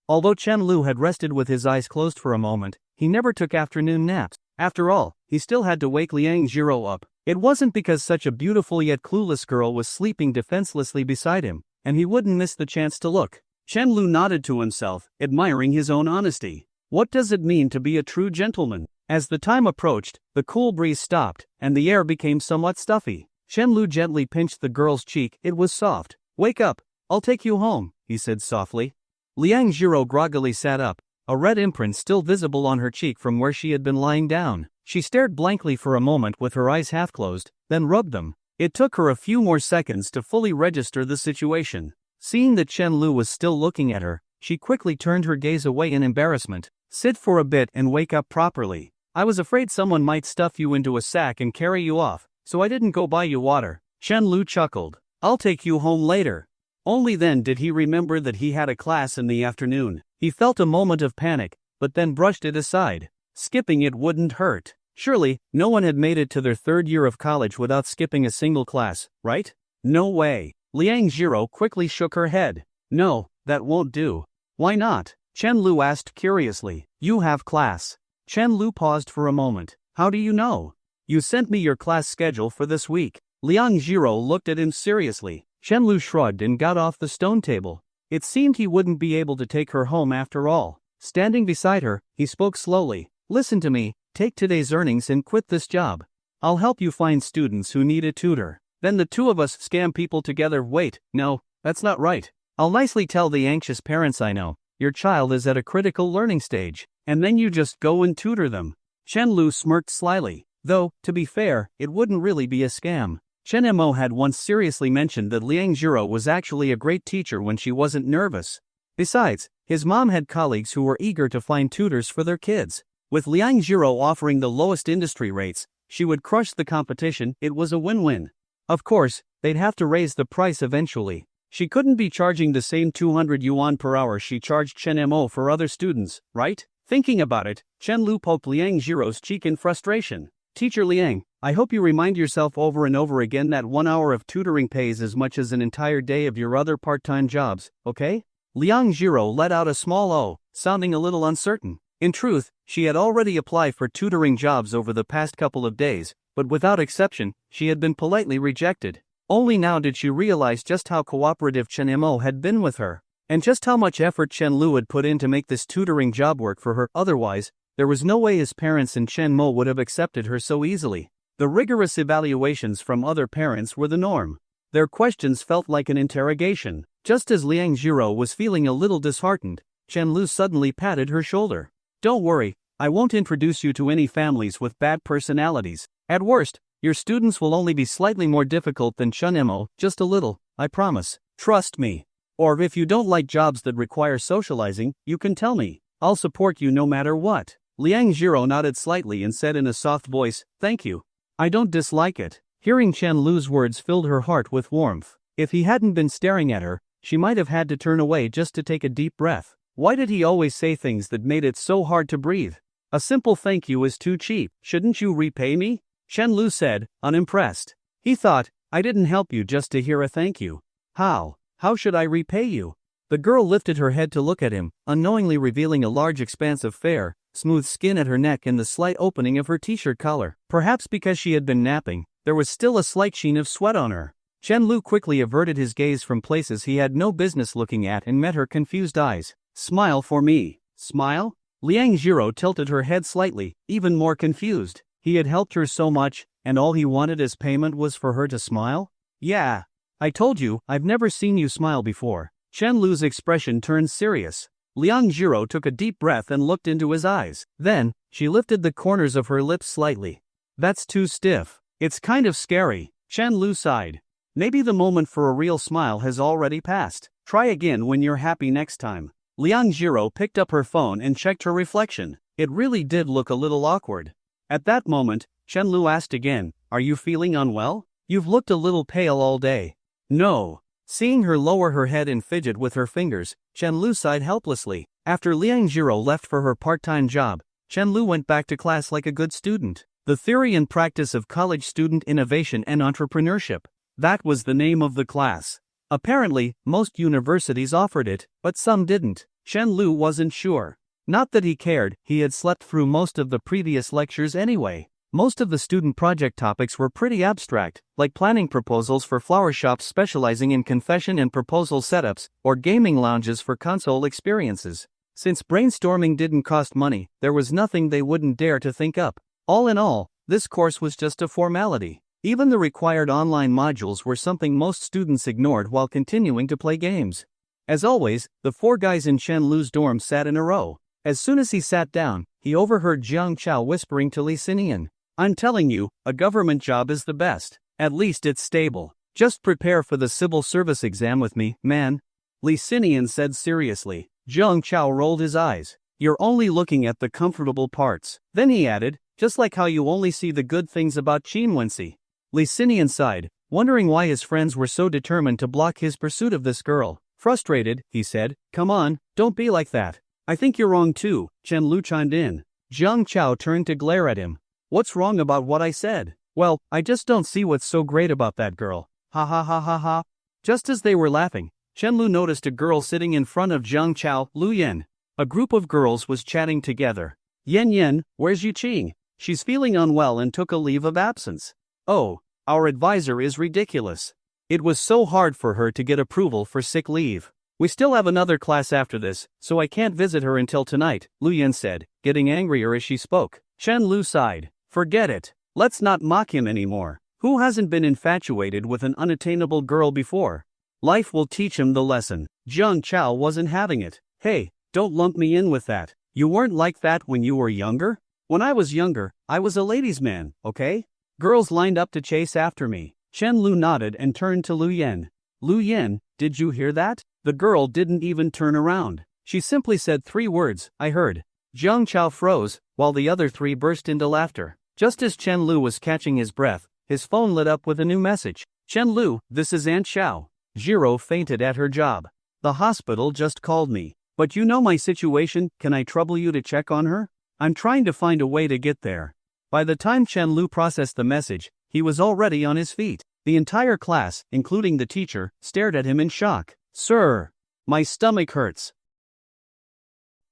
Although Chenlu had rested with his eyes closed for a moment, he never took afternoon naps. After all, he still had to wake Liang Jiro up. It wasn't because such a beautiful yet clueless girl was sleeping defenselessly beside him, and he wouldn't miss the chance to look. Chenlu nodded to himself, admiring his own honesty. What does it mean to be a true gentleman? As the time approached, the cool breeze stopped, and the air became somewhat stuffy. Chenlu gently pinched the girl's cheek. It was soft. "Wake up, I'll take you home," he said softly. Liang Jiro groggily sat up, a red imprint still visible on her cheek from where she had been lying down. She stared blankly for a moment with her eyes half closed, then rubbed them. It took her a few more seconds to fully register the situation. Seeing that Chenlu was still looking at her, she quickly turned her gaze away in embarrassment. "Sit for a bit and wake up properly. I was afraid someone might stuff you into a sack and carry you off, so I didn't go buy you water." Chenlu chuckled. "I'll take you home later." Only then did he remember that he had a class in the afternoon. He felt a moment of panic, but then brushed it aside. Skipping it wouldn't hurt. Surely, no one had made it to their third year of college without skipping a single class, right? No way. Liang Jiro quickly shook her head. "No, that won't do." "Why not?" Chenlu asked curiously. "You have class." Chenlu paused for a moment. "How do you know?" You sent me your class schedule for this week. Liang Jiro looked at him seriously. Shenlu shrugged and got off the stone table. It seemed he wouldn't be able to take her home after all. Standing beside her, he spoke slowly. Listen to me, take today's earnings and quit this job. I'll help you find students who need a tutor. Then the two of us scam people together. Wait, no, that's not right. I'll nicely tell the anxious parents I know, your child is at a critical learning stage, and then you just go and tutor them. Shenlu smirked slyly. Though, to be fair, it wouldn't really be a scam. Chen Mo had once seriously mentioned that Liang Jiro was actually a great teacher when she wasn't nervous. Besides, his mom had colleagues who were eager to find tutors for their kids. With Liang Jiro offering the lowest industry rates, she would crush the competition. It was a win-win. Of course, they'd have to raise the price eventually. She couldn't be charging the same 200 yuan per hour she charged Chen Mo for other students, right? Thinking about it, Chen Lu poked Liang Jiro's cheek in frustration. Teacher Liang, I hope you remind yourself over and over again that 1 hour of tutoring pays as much as an entire day of your other part-time jobs, okay? Liang Jiro let out a small "oh," sounding a little uncertain. In truth, she had already applied for tutoring jobs over the past couple of days, but without exception, she had been politely rejected. Only now did she realize just how cooperative Chen Mo had been with her, and just how much effort Chen Lu had put in to make this tutoring job work for her. Otherwise, there was no way his parents and Chen Mo would have accepted her so easily. The rigorous evaluations from other parents were the norm. Their questions felt like an interrogation. Just as Liang Jiro was feeling a little disheartened, Chen Lu suddenly patted her shoulder. Don't worry, I won't introduce you to any families with bad personalities. At worst, your students will only be slightly more difficult than Chen Mo, just a little, I promise. Trust me. Or if you don't like jobs that require socializing, you can tell me. I'll support you no matter what. Liang Jiro nodded slightly and said in a soft voice, thank you. I don't dislike it. Hearing Chen Lu's words filled her heart with warmth. If he hadn't been staring at her, she might have had to turn away just to take a deep breath. Why did he always say things that made it so hard to breathe? A simple thank you is too cheap. Shouldn't you repay me? Chen Lu said, unimpressed. He thought, I didn't help you just to hear a thank you. How? How should I repay you? The girl lifted her head to look at him, unknowingly revealing a large expanse of fair, smooth skin at her neck and the slight opening of her t-shirt collar. Perhaps because she had been napping, there was still a slight sheen of sweat on her. Chen Lu quickly averted his gaze from places he had no business looking at and met her confused eyes. Smile for me. Smile? Liang Jiro tilted her head slightly, even more confused. He had helped her so much, and all he wanted as payment was for her to smile? Yeah. I told you, I've never seen you smile before. Chen Lu's expression turned serious. Liang Jiro took a deep breath and looked into his eyes. Then, she lifted the corners of her lips slightly. That's too stiff. It's kind of scary. Chen Lu sighed. Maybe the moment for a real smile has already passed. Try again when you're happy next time. Liang Jiro picked up her phone and checked her reflection. It really did look a little awkward. At that moment, Chen Lu asked again, are you feeling unwell? You've looked a little pale all day. No. Seeing her lower her head and fidget with her fingers, Chen Lu sighed helplessly. After Liang Jiro left for her part-time job, Chen Lu went back to class like a good student. The theory and practice of college student innovation and entrepreneurship. That was the name of the class. Apparently, most universities offered it, but some didn't. Chen Lu wasn't sure. Not that he cared, he had slept through most of the previous lectures anyway. Most of the student project topics were pretty abstract, like planning proposals for flower shops specializing in confession and proposal setups, or gaming lounges for console experiences. Since brainstorming didn't cost money, there was nothing they wouldn't dare to think up. All in all, this course was just a formality. Even the required online modules were something most students ignored while continuing to play games. As always, the four guys in Chen Lu's dorm sat in a row. As soon as he sat down, he overheard Jiang Chao whispering to Li Xinian, I'm telling you, a government job is the best. At least it's stable. Just prepare for the civil service exam with me, man. Li Xinian said seriously. Jiang Chao rolled his eyes. You're only looking at the comfortable parts. Then he added, just like how you only see the good things about Qin Wenxi. Li Xinian sighed, wondering why his friends were so determined to block his pursuit of this girl. Frustrated, he said, come on, don't be like that. I think you're wrong too, Chen Lu chimed in. Jiang Chao turned to glare at him. What's wrong about what I said? Well, I just don't see what's so great about that girl. Ha ha ha ha ha. Just as they were laughing, Chen Lu noticed a girl sitting in front of Jiang Chao, Lu Yan. A group of girls was chatting together. Yan Yan, where's Yu Qing? She's feeling unwell and took a leave of absence. Oh, our advisor is ridiculous. It was so hard for her to get approval for sick leave. We still have another class after this, so I can't visit her until tonight, Lu Yan said, getting angrier as she spoke. Chen Lu sighed. Forget it. Let's not mock him anymore. Who hasn't been infatuated with an unattainable girl before? Life will teach him the lesson. Jiang Chao wasn't having it. Hey, don't lump me in with that. You weren't like that when you were younger? When I was younger, I was a ladies' man, okay? Girls lined up to chase after me. Chen Lu nodded and turned to Lu Yan. Lu Yan, did you hear that? The girl didn't even turn around. She simply said 3 words, I heard. Jiang Chao froze, while the other 3 burst into laughter. Just as Chen Lu was catching his breath, his phone lit up with a new message. Chen Lu, this is Aunt Xiao. Jiro fainted at her job. The hospital just called me. But you know my situation, can I trouble you to check on her? I'm trying to find a way to get there. By the time Chen Lu processed the message, he was already on his feet. The entire class, including the teacher, stared at him in shock. Sir, my stomach hurts.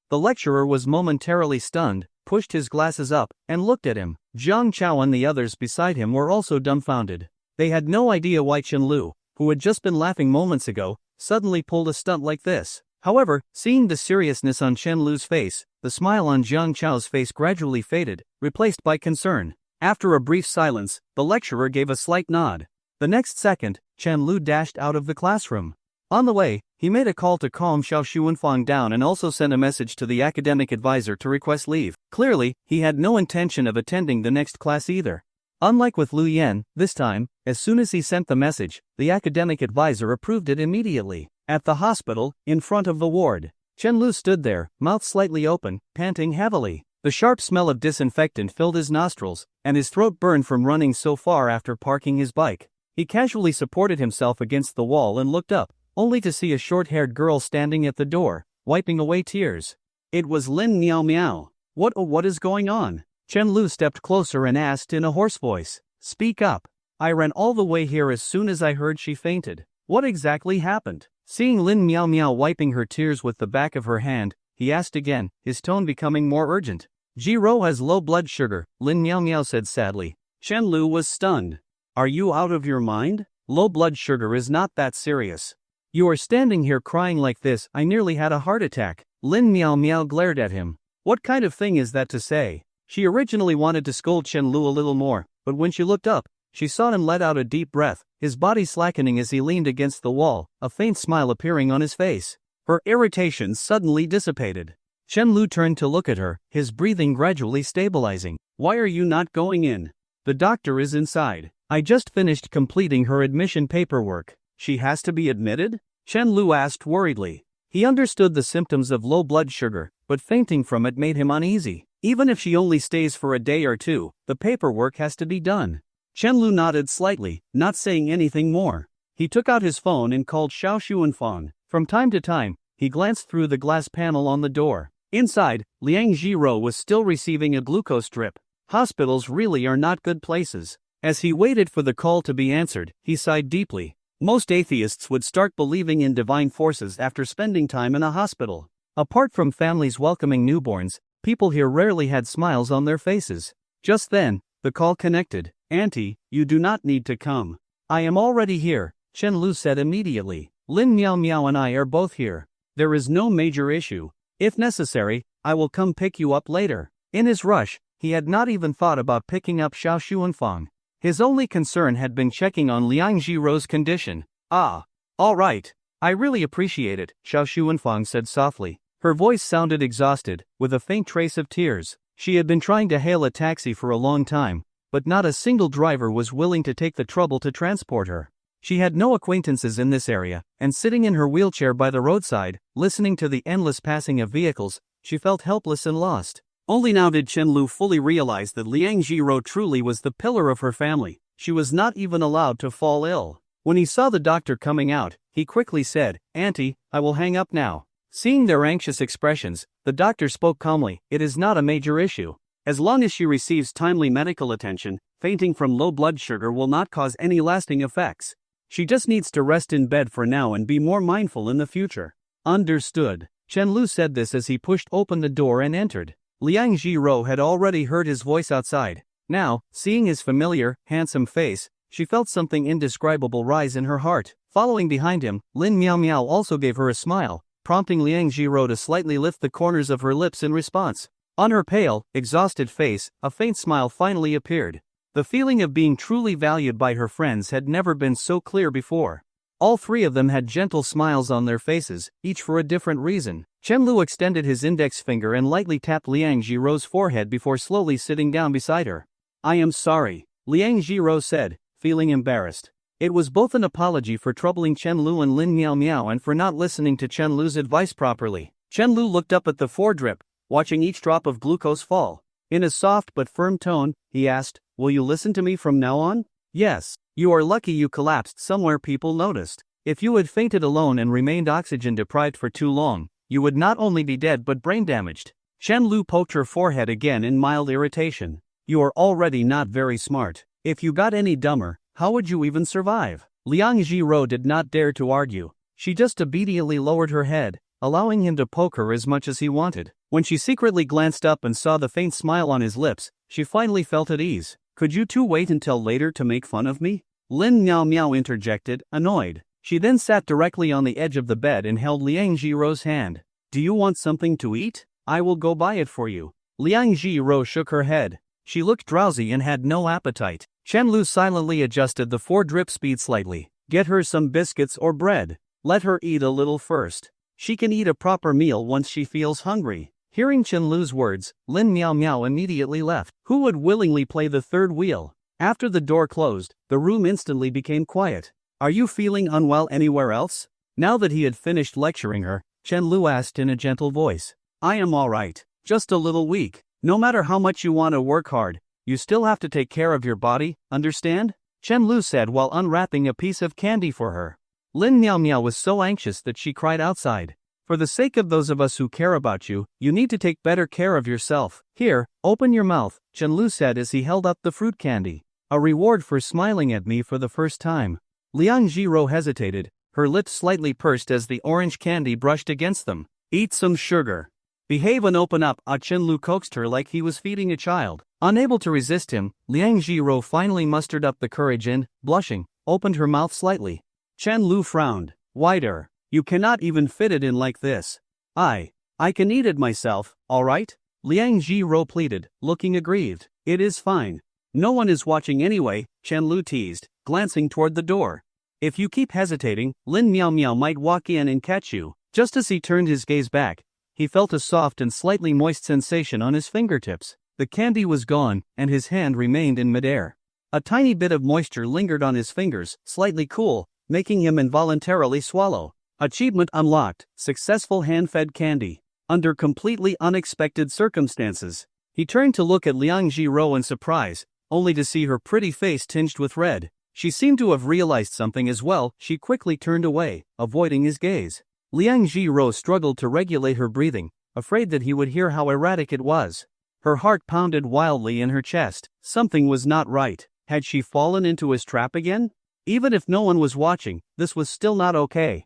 The lecturer was momentarily stunned, pushed his glasses up, and looked at him. Jiang Chao and the others beside him were also dumbfounded. They had no idea why Chen Lu, who had just been laughing moments ago, suddenly pulled a stunt like this. However, seeing the seriousness on Chen Lu's face, the smile on Jiang Chao's face gradually faded, replaced by concern. After a brief silence, the lecturer gave a slight nod. The next second, Chen Lu dashed out of the classroom. On the way, he made a call to calm Xiao Xuanfang down and also sent a message to the academic advisor to request leave. Clearly, he had no intention of attending the next class either. Unlike with Lu Yan, this time, as soon as he sent the message, the academic advisor approved it immediately. At the hospital, in front of the ward, Chen Lu stood there, mouth slightly open, panting heavily. The sharp smell of disinfectant filled his nostrils, and his throat burned from running so far after parking his bike. He casually supported himself against the wall and looked up, only to see a short-haired girl standing at the door, wiping away tears. It was Lin Miao Miao. What is going on? Chen Lu stepped closer and asked in a hoarse voice. Speak up. I ran all the way here as soon as I heard she fainted. What exactly happened? Seeing Lin Miao Miao wiping her tears with the back of her hand, he asked again, his tone becoming more urgent. Jiro has low blood sugar, Lin Miao Miao said sadly. Chen Lu was stunned. Are you out of your mind? Low blood sugar is not that serious. You are standing here crying like this, I nearly had a heart attack. Lin Miao Miao glared at him. What kind of thing is that to say? She originally wanted to scold Chen Lu a little more, but when she looked up, she saw him let out a deep breath, his body slackening as he leaned against the wall, a faint smile appearing on his face. Her irritation suddenly dissipated. Chen Lu turned to look at her, his breathing gradually stabilizing. Why are you not going in? The doctor is inside. I just finished completing her admission paperwork. She has to be admitted? Chen Lu asked worriedly. He understood the symptoms of low blood sugar, but fainting from it made him uneasy. Even if she only stays for a day or two, the paperwork has to be done. Chen Lu nodded slightly, not saying anything more. He took out his phone and called Xiao Xuanfang. From time to time, he glanced through the glass panel on the door. Inside, Liang Jiro was still receiving a glucose drip. Hospitals really are not good places. As he waited for the call to be answered, he sighed deeply. Most atheists would start believing in divine forces after spending time in a hospital. Apart from families welcoming newborns, people here rarely had smiles on their faces. Just then, the call connected. Auntie, you do not need to come. I am already here, Chen Lu said immediately. Lin Miao Miao and I are both here. There is no major issue. If necessary, I will come pick you up later. In his rush, he had not even thought about picking up Xiao Xuanfang. His only concern had been checking on Liang Jiro's condition. Ah, all right. I really appreciate it, Xiao Xuanfang said softly. Her voice sounded exhausted, with a faint trace of tears. She had been trying to hail a taxi for a long time, but not a single driver was willing to take the trouble to transport her. She had no acquaintances in this area, and sitting in her wheelchair by the roadside, listening to the endless passing of vehicles, she felt helpless and lost. Only now did Chen Lu fully realize that Liang Jiro truly was the pillar of her family. She was not even allowed to fall ill. When he saw the doctor coming out, he quickly said, Auntie, I will hang up now. Seeing their anxious expressions, the doctor spoke calmly. It is not a major issue. As long as she receives timely medical attention, fainting from low blood sugar will not cause any lasting effects. She just needs to rest in bed for now and be more mindful in the future. Understood. Chen Lu said this as he pushed open the door and entered. Liang Jiro had already heard his voice outside. Now, seeing his familiar, handsome face, she felt something indescribable rise in her heart. Following behind him, Lin Miao Miao also gave her a smile, prompting Liang Jiro to slightly lift the corners of her lips in response. On her pale, exhausted face, a faint smile finally appeared. The feeling of being truly valued by her friends had never been so clear before. All three of them had gentle smiles on their faces, each for a different reason. Chenlu extended his index finger and lightly tapped Liang Jiro's forehead before slowly sitting down beside her. "I am sorry," Liang Jiro said, feeling embarrassed. It was both an apology for troubling Chenlu and Lin Miao Miao and for not listening to Chenlu's advice properly. Chenlu looked up at the four-drip, watching each drop of glucose fall. In a soft but firm tone, he asked, "Will you listen to me from now on?" "Yes. You are lucky you collapsed somewhere people noticed. If you had fainted alone and remained oxygen-deprived for too long, you would not only be dead but brain-damaged." Chenlu poked her forehead again in mild irritation. "You are already not very smart. If you got any dumber, how would you even survive?" Liang Jiro did not dare to argue. She just obediently lowered her head, allowing him to poke her as much as he wanted. When she secretly glanced up and saw the faint smile on his lips, she finally felt at ease. "Could you two wait until later to make fun of me?" Lin Miao Miao interjected, annoyed. She then sat directly on the edge of the bed and held Liang Jiro's hand. "Do you want something to eat? I will go buy it for you." Liang Jiro shook her head. She looked drowsy and had no appetite. Chenlu silently adjusted the four-drip speed slightly. "Get her some biscuits or bread. Let her eat a little first. She can eat a proper meal once she feels hungry." Hearing Chenlu's words, Lin Miao Miao immediately left. Who would willingly play the third wheel? After the door closed, the room instantly became quiet. "Are you feeling unwell anywhere else?" Now that he had finished lecturing her, Chenlu asked in a gentle voice. "I am all right. Just a little weak. No matter how much you want to work hard, you still have to take care of your body, understand?" Chenlu said while unwrapping a piece of candy for her. Lin Miao Miao was so anxious that she cried outside. "For the sake of those of us who care about you, you need to take better care of yourself. Here, open your mouth," Chenlu said as he held up the fruit candy. "A reward for smiling at me for the first time." Liang Jiro hesitated, her lips slightly pursed as the orange candy brushed against them. "Eat some sugar. Behave and open up," Chenlu coaxed her like he was feeding a child. Unable to resist him, Liang Jiro finally mustered up the courage and, blushing, opened her mouth slightly. Chenlu frowned. "Wider. You cannot even fit it in like this." I can eat it myself, all right?" Liang Jiro pleaded, looking aggrieved. "It is fine. No one is watching anyway," Chenlu teased, glancing toward the door. "If you keep hesitating, Lin Miao Miao might walk in and catch you." Just as he turned his gaze back, he felt a soft and slightly moist sensation on his fingertips. The candy was gone, and his hand remained in midair. A tiny bit of moisture lingered on his fingers, slightly cool, making him involuntarily swallow. Achievement unlocked, successful hand-fed candy. Under completely unexpected circumstances. He turned to look at Liang Jiro in surprise, only to see her pretty face tinged with red. She seemed to have realized something as well. She quickly turned away, avoiding his gaze. Liang Jiro struggled to regulate her breathing, afraid that he would hear how erratic it was. Her heart pounded wildly in her chest. Something was not right. Had she fallen into his trap again? Even if no one was watching, this was still not okay.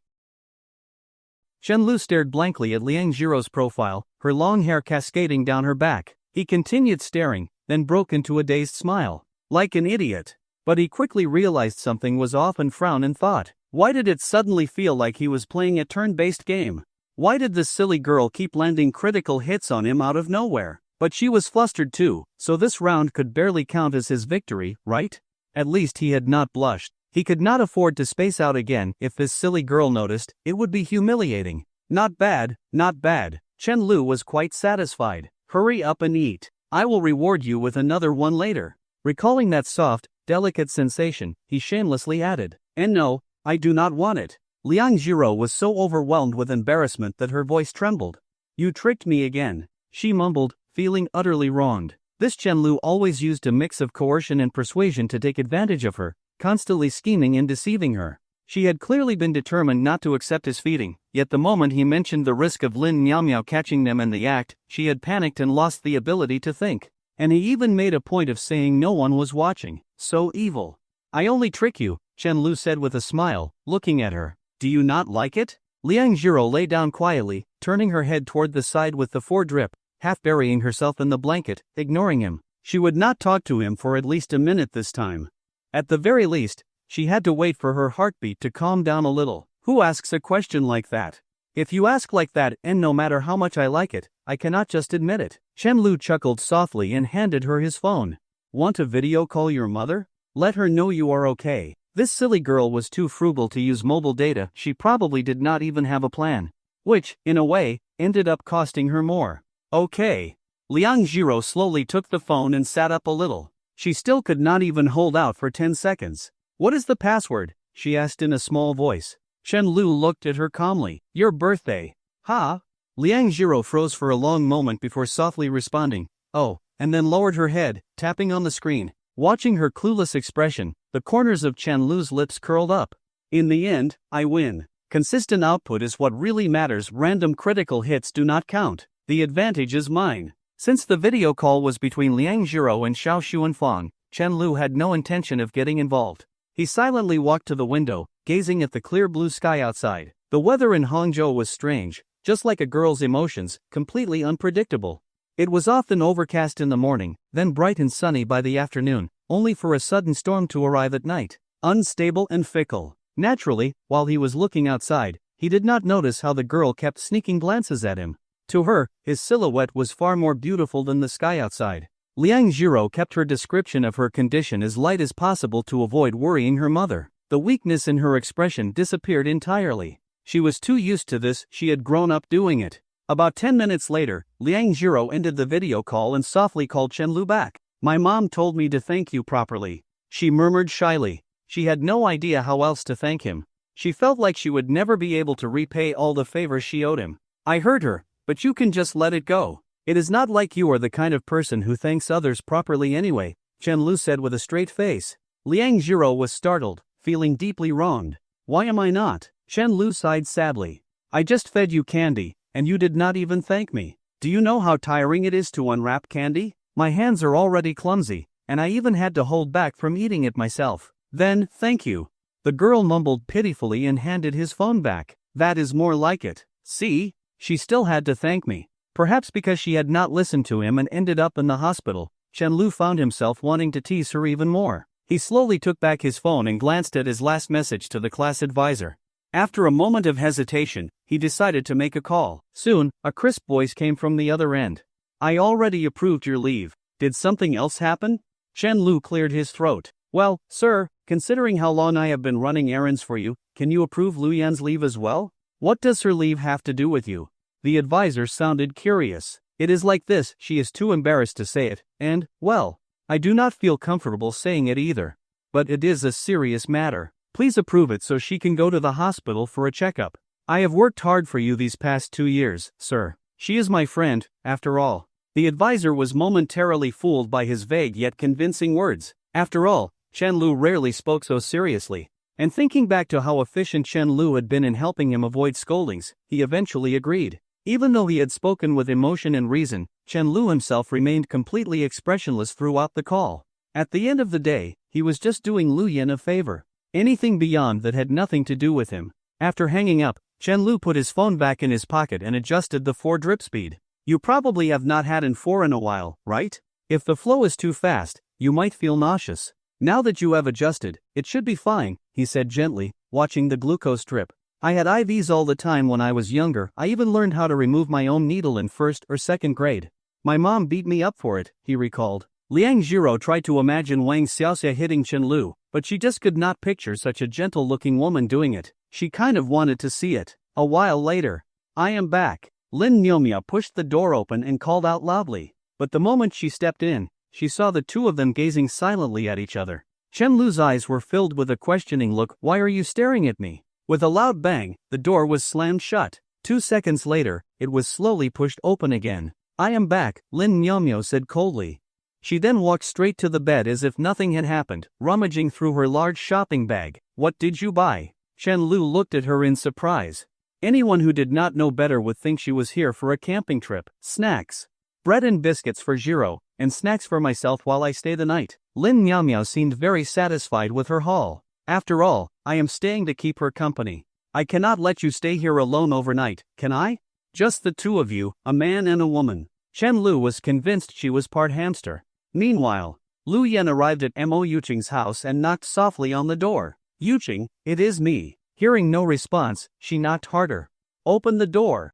Chenlu stared blankly at Liang Jiro's profile, her long hair cascading down her back. He continued staring, then broke into a dazed smile. Like an idiot. But he quickly realized something was off and frowned and thought, why did it suddenly feel like he was playing a turn-based game? Why did this silly girl keep landing critical hits on him out of nowhere? But she was flustered too, so this round could barely count as his victory, right? At least he had not blushed. He could not afford to space out again. If this silly girl noticed, it would be humiliating. Not bad, not bad. Chenlu was quite satisfied. Hurry up and eat. I will reward you with another one later. Recalling that soft, delicate sensation, he shamelessly added, and no, I do not want it. Liang Jiro was so overwhelmed with embarrassment that her voice trembled. You tricked me again, she mumbled, feeling utterly wronged. This Chenlu always used a mix of coercion and persuasion to take advantage of her, constantly scheming and deceiving her. She had clearly been determined not to accept his feeding, yet the moment he mentioned the risk of Lin Miao Miao catching them in the act, she had panicked and lost the ability to think. And he even made a point of saying no one was watching. So evil. I only trick you, Chenlu said with a smile, looking at her. Do you not like it? Liang Jiro lay down quietly, turning her head toward the side with the four-drip, half burying herself in the blanket, ignoring him. She would not talk to him for at least a minute this time. At the very least, she had to wait for her heartbeat to calm down a little. Who asks a question like that? If you ask like that, and no matter how much I like it, I cannot just admit it. Chen-Lu chuckled softly and handed her his phone. Want to video call your mother? Let her know you are okay. This silly girl was too frugal to use mobile data. She probably did not even have a plan. Which, in a way, ended up costing her more. Okay. Liang Jiro slowly took the phone and sat up a little. She still could not even hold out for 10 seconds. What is the password? She asked in a small voice. Chen-Lu looked at her calmly. Your birthday. Huh? Liang Jiro froze for a long moment before softly responding, oh, and then lowered her head, tapping on the screen. Watching her clueless expression, the corners of Chen-Lu's lips curled up. In the end, I win. Consistent output is what really matters. Random critical hits do not count. The advantage is mine. Since the video call was between Liang Jiro and Xiao Xuanfang, Chen-Lu had no intention of getting involved. He silently walked to the window, gazing at the clear blue sky outside. The weather in Hangzhou was strange, just like a girl's emotions, completely unpredictable. It was often overcast in the morning, then bright and sunny by the afternoon, only for a sudden storm to arrive at night. Unstable and fickle. Naturally, while he was looking outside, he did not notice how the girl kept sneaking glances at him. To her, his silhouette was far more beautiful than the sky outside. Liang Jiro kept her description of her condition as light as possible to avoid worrying her mother. The weakness in her expression disappeared entirely. She was too used to this, she had grown up doing it. About 10 minutes later, Liang Jiro ended the video call and softly called Chen-Lu back. My mom told me to thank you properly. She murmured shyly. She had no idea how else to thank him. She felt like she would never be able to repay all the favors she owed him. I heard her, but you can just let it go. It is not like you are the kind of person who thanks others properly anyway, Chen-Lu said with a straight face. Liang Jiro was startled, feeling deeply wronged. Why am I not? Chen-Lu sighed sadly. I just fed you candy, and you did not even thank me. Do you know how tiring it is to unwrap candy? My hands are already clumsy, and I even had to hold back from eating it myself. Then, thank you. The girl mumbled pitifully and handed his phone back. That is more like it. See? She still had to thank me. Perhaps because she had not listened to him and ended up in the hospital, Chen-Lu found himself wanting to tease her even more. He slowly took back his phone and glanced at his last message to the class advisor. After a moment of hesitation, he decided to make a call. Soon, a crisp voice came from the other end. I already approved your leave. Did something else happen? Chen-Lu cleared his throat. Well, sir, considering how long I have been running errands for you, can you approve Luyan's leave as well? What does her leave have to do with you? The advisor sounded curious. It is like this, she is too embarrassed to say it, and, well, I do not feel comfortable saying it either. But it is a serious matter. Please approve it so she can go to the hospital for a checkup. I have worked hard for you these past 2 years, sir. She is my friend, after all. The advisor was momentarily fooled by his vague yet convincing words. After all, Chen-Lu rarely spoke so seriously. And thinking back to how efficient Chen-Lu had been in helping him avoid scoldings, he eventually agreed. Even though he had spoken with emotion and reason, Chen-Lu himself remained completely expressionless throughout the call. At the end of the day, he was just doing Luyan a favor. Anything beyond that had nothing to do with him. After hanging up, Chen-Lu put his phone back in his pocket and adjusted the 4 drip speed. You probably have not had an 4 in a while, right? If the flow is too fast, you might feel nauseous. Now that you have adjusted, it should be fine, he said gently, watching the glucose drip. I had IVs all the time when I was younger. I even learned how to remove my own needle in 1st or 2nd grade. My mom beat me up for it, he recalled. Liang Jiro tried to imagine Wang Xiaoxia hitting Chen-Lu, but she just could not picture such a gentle-looking woman doing it. She kind of wanted to see it. A while later, I am back. Lin Niumia pushed the door open and called out loudly. But the moment she stepped in, she saw the two of them gazing silently at each other. Chen-Lu's eyes were filled with a questioning look. Why are you staring at me? With a loud bang, the door was slammed shut. 2 seconds later, it was slowly pushed open again. I am back, Lin Niumio said coldly. She then walked straight to the bed as if nothing had happened, rummaging through her large shopping bag. What did you buy? Chen-Lu looked at her in surprise. Anyone who did not know better would think she was here for a camping trip. Snacks. Bread and biscuits for Jiro, and snacks for myself while I stay the night. Lin Niaomiao seemed very satisfied with her haul. After all, I am staying to keep her company. I cannot let you stay here alone overnight, can I? Just the two of you, a man and a woman. Chen Lu was convinced she was part hamster. Meanwhile, Lu Yan arrived at Mo Yuqing's house and knocked softly on the door. "Yuqing, it is me." Hearing no response, she knocked harder. "Open the door."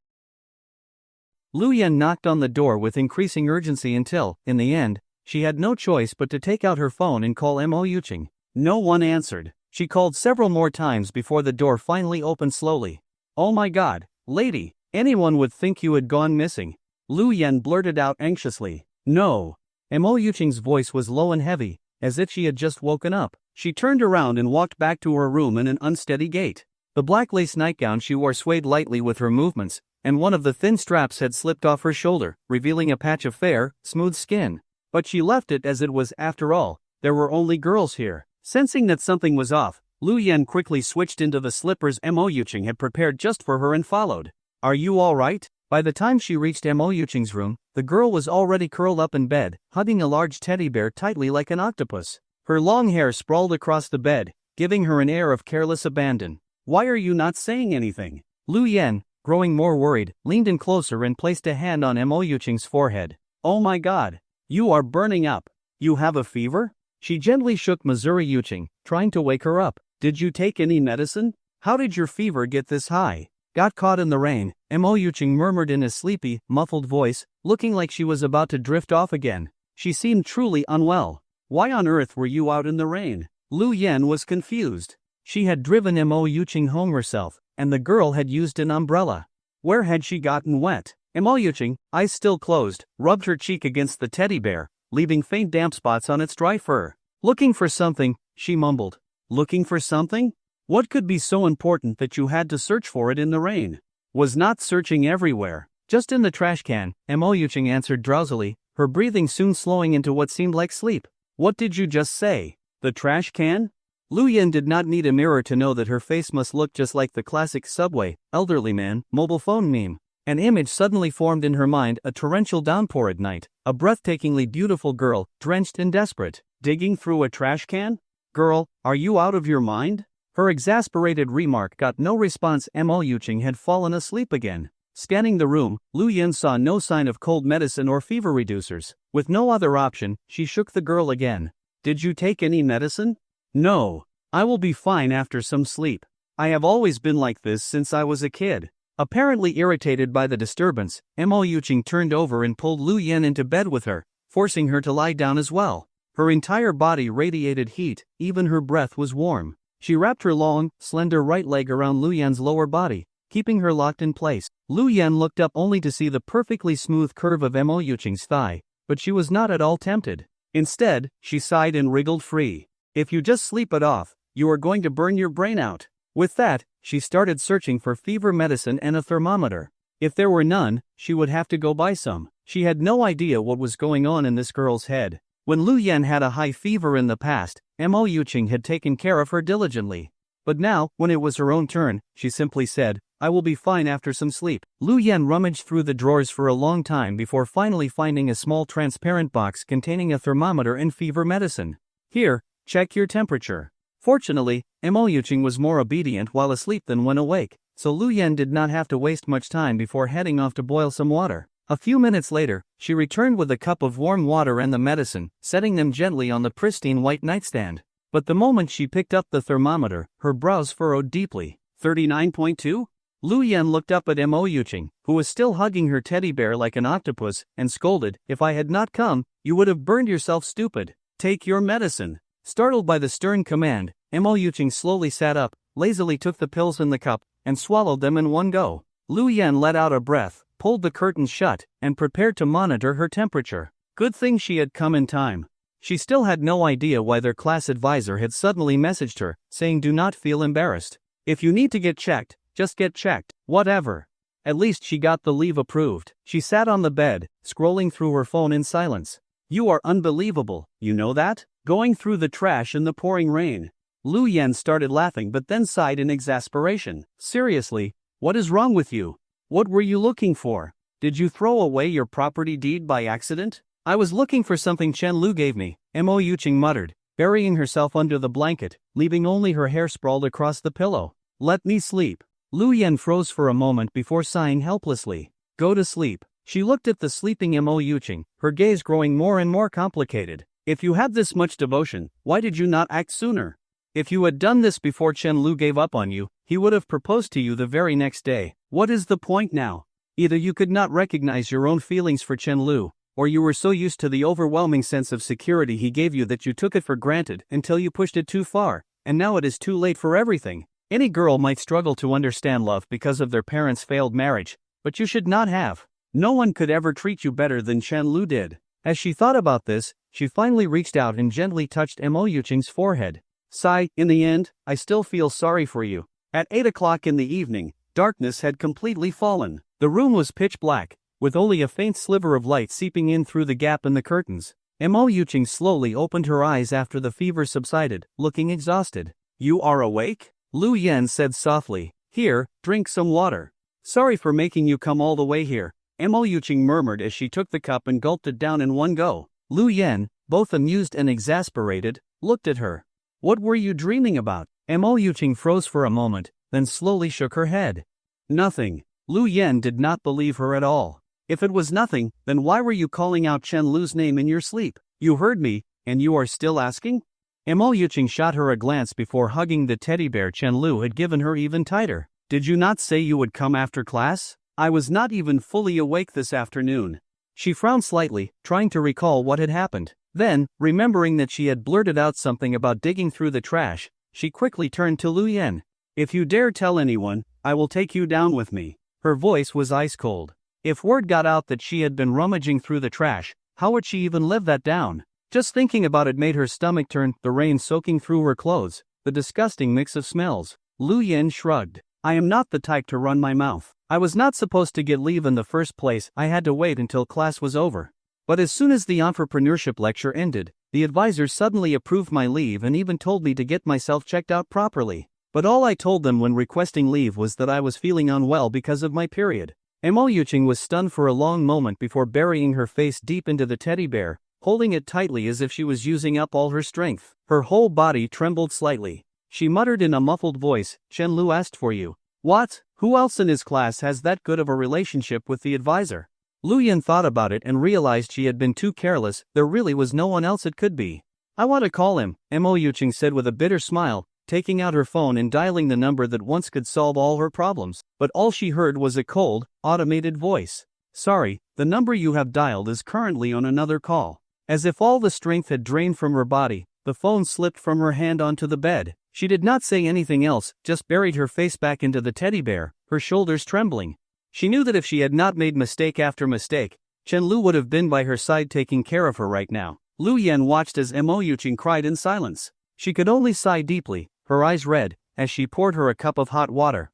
Lu Yan knocked on the door with increasing urgency until, in the end, she had no choice but to take out her phone and call Mo Yuqing. No one answered. She called several more times before the door finally opened slowly. "Oh my god, lady, anyone would think you had gone missing," Lu Yan blurted out anxiously. "No." Mo Yuqing's voice was low and heavy, as if she had just woken up. She turned around and walked back to her room in an unsteady gait. The black lace nightgown she wore swayed lightly with her movements, and one of the thin straps had slipped off her shoulder, revealing a patch of fair, smooth skin. But she left it as it was. After all, there were only girls here. Sensing that something was off, Lu Yan quickly switched into the slippers Mo Yuqing had prepared just for her and followed. "Are you all right?" By the time she reached Mo Yuqing's room, the girl was already curled up in bed, hugging a large teddy bear tightly like an octopus. Her long hair sprawled across the bed, giving her an air of careless abandon. "Why are you not saying anything?" Lu Yan, growing more worried, leaned in closer and placed a hand on Mo Yuqing's forehead. "Oh my god, you are burning up. You have a fever?" She gently shook Missouri Yuqing, trying to wake her up. "Did you take any medicine? How did your fever get this high?" "Got caught in the rain," Mo Yuqing murmured in a sleepy, muffled voice, looking like she was about to drift off again. She seemed truly unwell. "Why on earth were you out in the rain?" Lu Yan was confused. She had driven Mo Yuqing home herself, and the girl had used an umbrella. Where had she gotten wet? Mo Yuqing, eyes still closed, rubbed her cheek against the teddy bear, leaving faint damp spots on its dry fur. "Looking for something," she mumbled. "Looking for something? What could be so important that you had to search for it in the rain?" "Was not searching everywhere. Just in the trash can," Mo Yuqing answered drowsily, her breathing soon slowing into what seemed like sleep. "What did you just say? The trash can?" Lu Yan did not need a mirror to know that her face must look just like the classic subway, elderly man, mobile phone meme. An image suddenly formed in her mind: a torrential downpour at night, a breathtakingly beautiful girl, drenched and desperate, digging through a trash can? "Girl, are you out of your mind?" Her exasperated remark got no response. Mo Yuqing had fallen asleep again. Scanning the room, Lu Yan saw no sign of cold medicine or fever reducers. With no other option, she shook the girl again. "Did you take any medicine?" "No. I will be fine after some sleep. I have always been like this since I was a kid." Apparently irritated by the disturbance, Mo Yuqing turned over and pulled Lu Yan into bed with her, forcing her to lie down as well. Her entire body radiated heat, even her breath was warm. She wrapped her long, slender right leg around Lu Yan's lower body, keeping her locked in place. Lu Yan looked up only to see the perfectly smooth curve of Mo Yuqing's thigh, but she was not at all tempted. Instead, she sighed and wriggled free. "If you just sleep it off, you are going to burn your brain out." With that, she started searching for fever medicine and a thermometer. If there were none, she would have to go buy some. She had no idea what was going on in this girl's head. When Lu Yan had a high fever in the past, Mo Yuqing had taken care of her diligently. But now, when it was her own turn, she simply said, "I will be fine after some sleep." Lu Yan rummaged through the drawers for a long time before finally finding a small transparent box containing a thermometer and fever medicine. "Here, check your temperature." Fortunately, Mo Yuqing was more obedient while asleep than when awake, so Lu Yan did not have to waste much time before heading off to boil some water. A few minutes later, she returned with a cup of warm water and the medicine, setting them gently on the pristine white nightstand. But the moment she picked up the thermometer, her brows furrowed deeply. 39.2? Lu Yan looked up at Mo Yuqing, who was still hugging her teddy bear like an octopus, and scolded, "If I had not come, you would have burned yourself stupid. Take your medicine." Startled by the stern command, Mo Yuqing slowly sat up, lazily took the pills in the cup, and swallowed them in one go. Lu Yan let out a breath, pulled the curtains shut, and prepared to monitor her temperature. Good thing she had come in time. She still had no idea why their class advisor had suddenly messaged her, saying do not feel embarrassed. If you need to get checked, just get checked, whatever. At least she got the leave approved. She sat on the bed, scrolling through her phone in silence. "You are unbelievable, you know that? Going through the trash in the pouring rain." Lu Yan started laughing but then sighed in exasperation. "Seriously, what is wrong with you? What were you looking for? Did you throw away your property deed by accident?" "I was looking for something Chen Lu gave me," Mo Yuqing muttered, burying herself under the blanket, leaving only her hair sprawled across the pillow. "Let me sleep." Lu Yan froze for a moment before sighing helplessly. "Go to sleep." She looked at the sleeping Mo Yuching, her gaze growing more and more complicated. If you have this much devotion, why did you not act sooner? If you had done this before Chen Lu gave up on you, he would have proposed to you the very next day. What is the point now? Either you could not recognize your own feelings for Chen Lu, or you were so used to the overwhelming sense of security he gave you that you took it for granted until you pushed it too far, and now it is too late for everything. Any girl might struggle to understand love because of their parents' failed marriage, but you should not have. No one could ever treat you better than Chen Lu did. As she thought about this, she finally reached out and gently touched Mo Yuching's forehead. Sigh, in the end, I still feel sorry for you. At 8 o'clock in the evening, darkness had completely fallen. The room was pitch black, with only a faint sliver of light seeping in through the gap in the curtains. Mo Yuching slowly opened her eyes after the fever subsided, looking exhausted. You are awake? Lu Yan said softly. Here, drink some water. Sorry for making you come all the way here, Mo Yuching murmured as she took the cup and gulped it down in one go. Lu Yan, both amused and exasperated, looked at her. What were you dreaming about? Mo Yuching froze for a moment, then slowly shook her head. Nothing. Lu Yan did not believe her at all. If it was nothing, then why were you calling out Chen Lu's name in your sleep? You heard me, and you are still asking? Mo Yuching shot her a glance before hugging the teddy bear Chen Lu had given her even tighter. Did you not say you would come after class? I was not even fully awake this afternoon. She frowned slightly, trying to recall what had happened. Then, remembering that she had blurted out something about digging through the trash, she quickly turned to Lu Yan. If you dare tell anyone, I will take you down with me. Her voice was ice cold. If word got out that she had been rummaging through the trash, how would she even live that down? Just thinking about it made her stomach turn, the rain soaking through her clothes, the disgusting mix of smells. Lu Yan shrugged. I am not the type to run my mouth. I was not supposed to get leave in the first place, I had to wait until class was over. But as soon as the entrepreneurship lecture ended, the advisor suddenly approved my leave and even told me to get myself checked out properly. But all I told them when requesting leave was that I was feeling unwell because of my period. Mo Yuching was stunned for a long moment before burying her face deep into the teddy bear, holding it tightly as if she was using up all her strength. Her whole body trembled slightly. She muttered in a muffled voice, Chen Lu asked for you. What? Who else in his class has that good of a relationship with the advisor? Lu Yan thought about it and realized she had been too careless, there really was no one else it could be. I want to call him, Mo Yuching said with a bitter smile, taking out her phone and dialing the number that once could solve all her problems, but all she heard was a cold, automated voice. Sorry, the number you have dialed is currently on another call. As if all the strength had drained from her body, the phone slipped from her hand onto the bed. She did not say anything else, just buried her face back into the teddy bear, her shoulders trembling. She knew that if she had not made mistake after mistake, Chen Lu would have been by her side taking care of her right now. Lu Yan watched as Mo Yuching cried in silence. She could only sigh deeply, her eyes red, as she poured her a cup of hot water.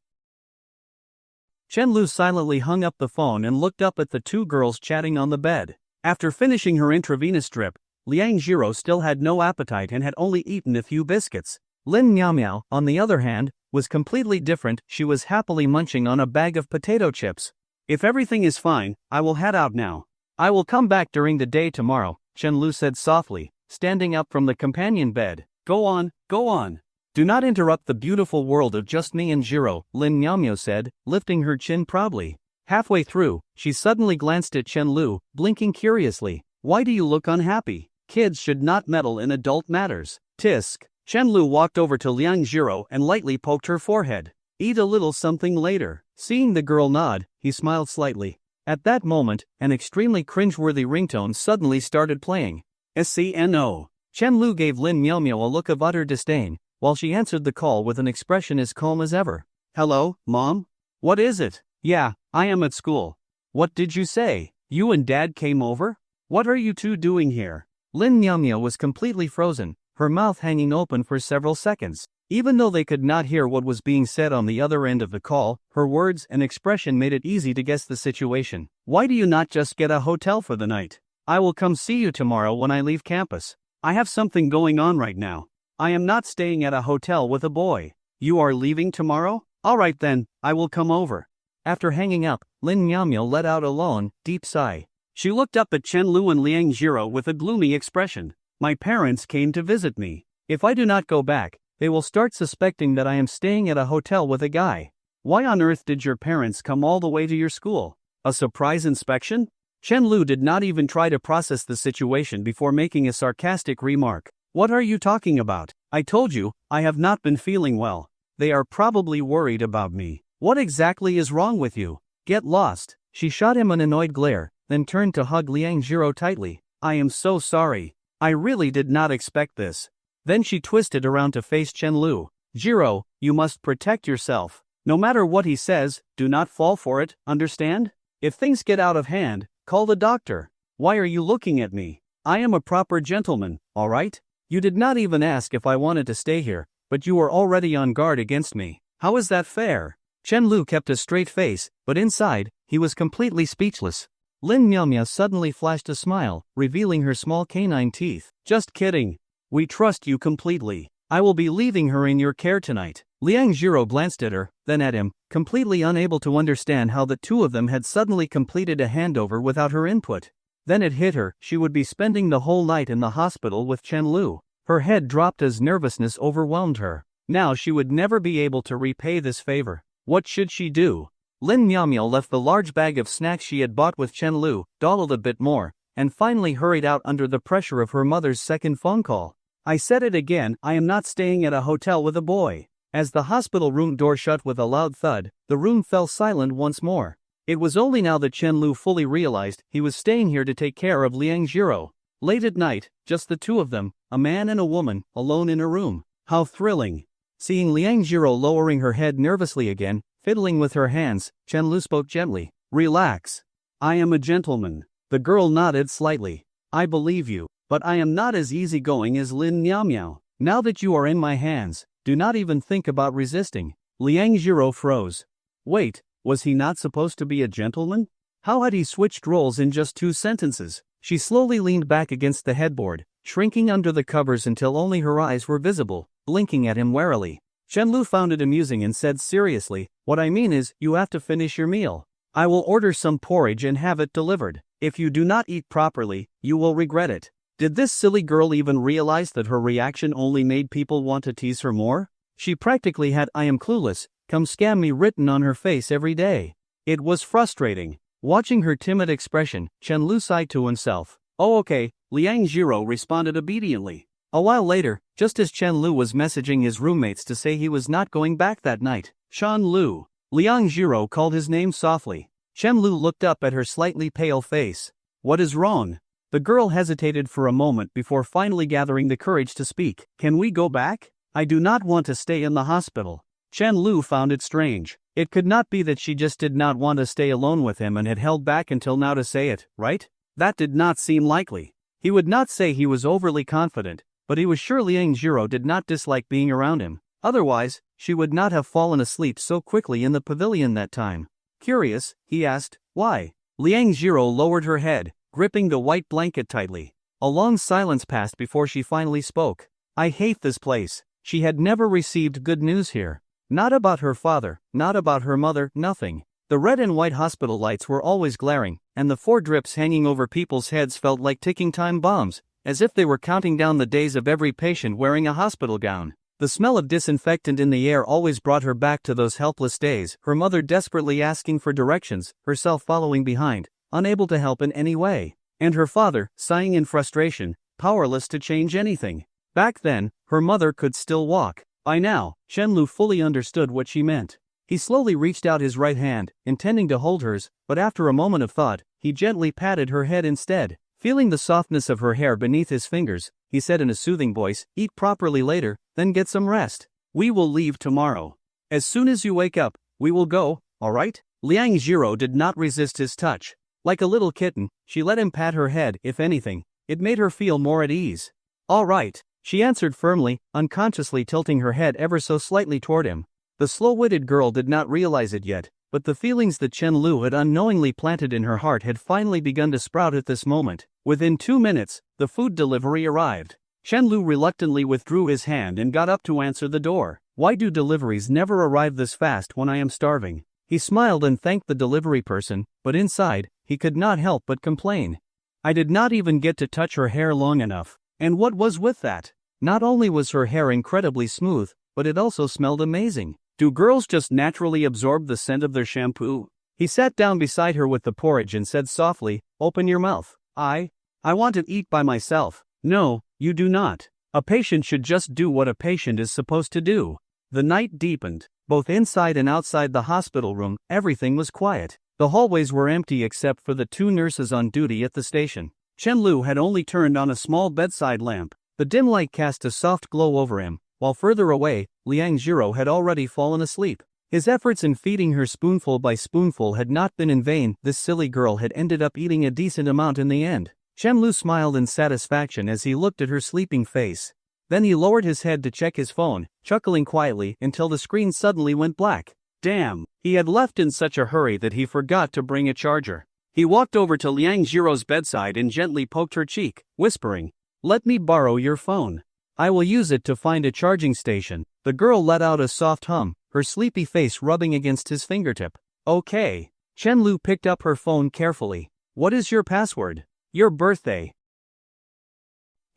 Chen Lu silently hung up the phone and looked up at the two girls chatting on the bed. After finishing her intravenous drip, Liang Jiro still had no appetite and had only eaten a few biscuits. Lin Miao, on the other hand, was completely different. She was happily munching on a bag of potato chips. If everything is fine, I will head out now. I will come back during the day tomorrow, Chen Lu said softly, standing up from the companion bed. Go on, go on. Do not interrupt the beautiful world of just me and Jiro, Lin Miao said, lifting her chin proudly. Halfway through, she suddenly glanced at Chen Lu, blinking curiously. Why do you look unhappy? Kids should not meddle in adult matters. Tisk. Chen Lu walked over to Liang Jiro and lightly poked her forehead. Eat a little something later. Seeing the girl nod, he smiled slightly. At that moment, an extremely cringeworthy ringtone suddenly started playing. SCNO. Chen Lu gave Lin Miao a look of utter disdain, while she answered the call with an expression as calm as ever. Hello, Mom? What is it? Yeah, I am at school. What did you say? You and Dad came over? What are you two doing here? Lin Miao was completely frozen, her mouth hanging open for several seconds. Even though they could not hear what was being said on the other end of the call, her words and expression made it easy to guess the situation. Why do you not just get a hotel for the night? I will come see you tomorrow when I leave campus. I have something going on right now. I am not staying at a hotel with a boy. You are leaving tomorrow? Alright then, I will come over. After hanging up, Lin Miao let out a long, deep sigh. She looked up at Chen Lu and Liang Jiro with a gloomy expression. My parents came to visit me. If I do not go back, they will start suspecting that I am staying at a hotel with a guy. Why on earth did your parents come all the way to your school? A surprise inspection? Chen Lu did not even try to process the situation before making a sarcastic remark. What are you talking about? I told you, I have not been feeling well. They are probably worried about me. What exactly is wrong with you? Get lost. She shot him an annoyed glare, then turned to hug Liang Jiro tightly. I am so sorry. I really did not expect this. Then she twisted around to face Chen Lu. Jiro, you must protect yourself. No matter what he says, do not fall for it, understand? If things get out of hand, call the doctor. Why are you looking at me? I am a proper gentleman, alright? You did not even ask if I wanted to stay here, but you were already on guard against me. How is that fair? Chen Lu kept a straight face, but inside, he was completely speechless. Lin Miaomia suddenly flashed a smile, revealing her small canine teeth. Just kidding. We trust you completely. I will be leaving her in your care tonight. Liang Jiro glanced at her, then at him, completely unable to understand how the two of them had suddenly completed a handover without her input. Then it hit her, she would be spending the whole night in the hospital with Chen Lu. Her head dropped as nervousness overwhelmed her. Now she would never be able to repay this favor. What should she do? Lin Miaomia left the large bag of snacks she had bought with Chen Lu, dawdled a bit more, and finally hurried out under the pressure of her mother's second phone call. I said it again, I am not staying at a hotel with a boy. As the hospital room door shut with a loud thud, the room fell silent once more. It was only now that Chen Lu fully realized he was staying here to take care of Liang Jiro. Late at night, just the two of them, a man and a woman, alone in a room. How thrilling. Seeing Liang Jiro lowering her head nervously again, fiddling with her hands, Chen Lu spoke gently. Relax. I am a gentleman. The girl nodded slightly. I believe you, but I am not as easygoing as Lin Miaomiao. Now that you are in my hands, do not even think about resisting. Liang Jiro froze. Wait, was he not supposed to be a gentleman? How had he switched roles in just 2 sentences? She slowly leaned back against the headboard, shrinking under the covers until only her eyes were visible, blinking at him warily. Chen Lu found it amusing and said seriously, what I mean is, you have to finish your meal. I will order some porridge and have it delivered. If you do not eat properly, you will regret it. Did this silly girl even realize that her reaction only made people want to tease her more? She practically had I am clueless, come scam me written on her face every day. It was frustrating. Watching her timid expression, Chen Lu sighed to himself. Oh okay, Liang Jiro responded obediently. A while later, just as Chen Lu was messaging his roommates to say he was not going back that night, Shan Lu, Liang Jiro called his name softly. Chen Lu looked up at her slightly pale face. What is wrong? The girl hesitated for a moment before finally gathering the courage to speak. Can we go back? I do not want to stay in the hospital. Chen Lu found it strange. It could not be that she just did not want to stay alone with him and had held back until now to say it, right? That did not seem likely. He would not say he was overly confident, but he was sure Liang Jiro did not dislike being around him. Otherwise, she would not have fallen asleep so quickly in the pavilion that time. Curious, he asked, why? Liang Jiro lowered her head, gripping the white blanket tightly. A long silence passed before she finally spoke. I hate this place. She had never received good news here. Not about her father, not about her mother, nothing. The red and white hospital lights were always glaring, and the 4 drips hanging over people's heads felt like ticking time bombs, as if they were counting down the days of every patient wearing a hospital gown. The smell of disinfectant in the air always brought her back to those helpless days, her mother desperately asking for directions, herself following behind, unable to help in any way, and her father, sighing in frustration, powerless to change anything. Back then, her mother could still walk. By now, Chen Lu fully understood what she meant. He slowly reached out his right hand, intending to hold hers, but after a moment of thought, he gently patted her head instead. Feeling the softness of her hair beneath his fingers, he said in a soothing voice, eat properly later, then get some rest. We will leave tomorrow. As soon as you wake up, we will go, alright? Liang Jiro did not resist his touch. Like a little kitten, she let him pat her head. If anything, it made her feel more at ease. Alright, she answered firmly, unconsciously tilting her head ever so slightly toward him. The slow-witted girl did not realize it yet, but the feelings that Chen Lu had unknowingly planted in her heart had finally begun to sprout at this moment. Within 2 minutes, the food delivery arrived. Chen Lu reluctantly withdrew his hand and got up to answer the door. Why do deliveries never arrive this fast when I am starving? He smiled and thanked the delivery person, but inside, he could not help but complain. I did not even get to touch her hair long enough. And what was with that? Not only was her hair incredibly smooth, but it also smelled amazing. Do girls just naturally absorb the scent of their shampoo? He sat down beside her with the porridge and said softly, "Open your mouth." I want to eat by myself." "No, you do not. A patient should just do what a patient is supposed to do." The night deepened. Both inside and outside the hospital room, everything was quiet. The hallways were empty except for the 2 nurses on duty at the station. Chen-Lu had only turned on a small bedside lamp. The dim light cast a soft glow over him, while further away, Liang Zhiro had already fallen asleep. His efforts in feeding her spoonful by spoonful had not been in vain. This silly girl had ended up eating a decent amount in the end. Chen-Lu smiled in satisfaction as he looked at her sleeping face. Then he lowered his head to check his phone, chuckling quietly until the screen suddenly went black. Damn, he had left in such a hurry that he forgot to bring a charger. He walked over to Liang Zhiro's bedside and gently poked her cheek, whispering, "Let me borrow your phone. I will use it to find a charging station." The girl let out a soft hum, her sleepy face rubbing against his fingertip. "Okay." Chen-Lu picked up her phone carefully. "What is your password?" "Your birthday."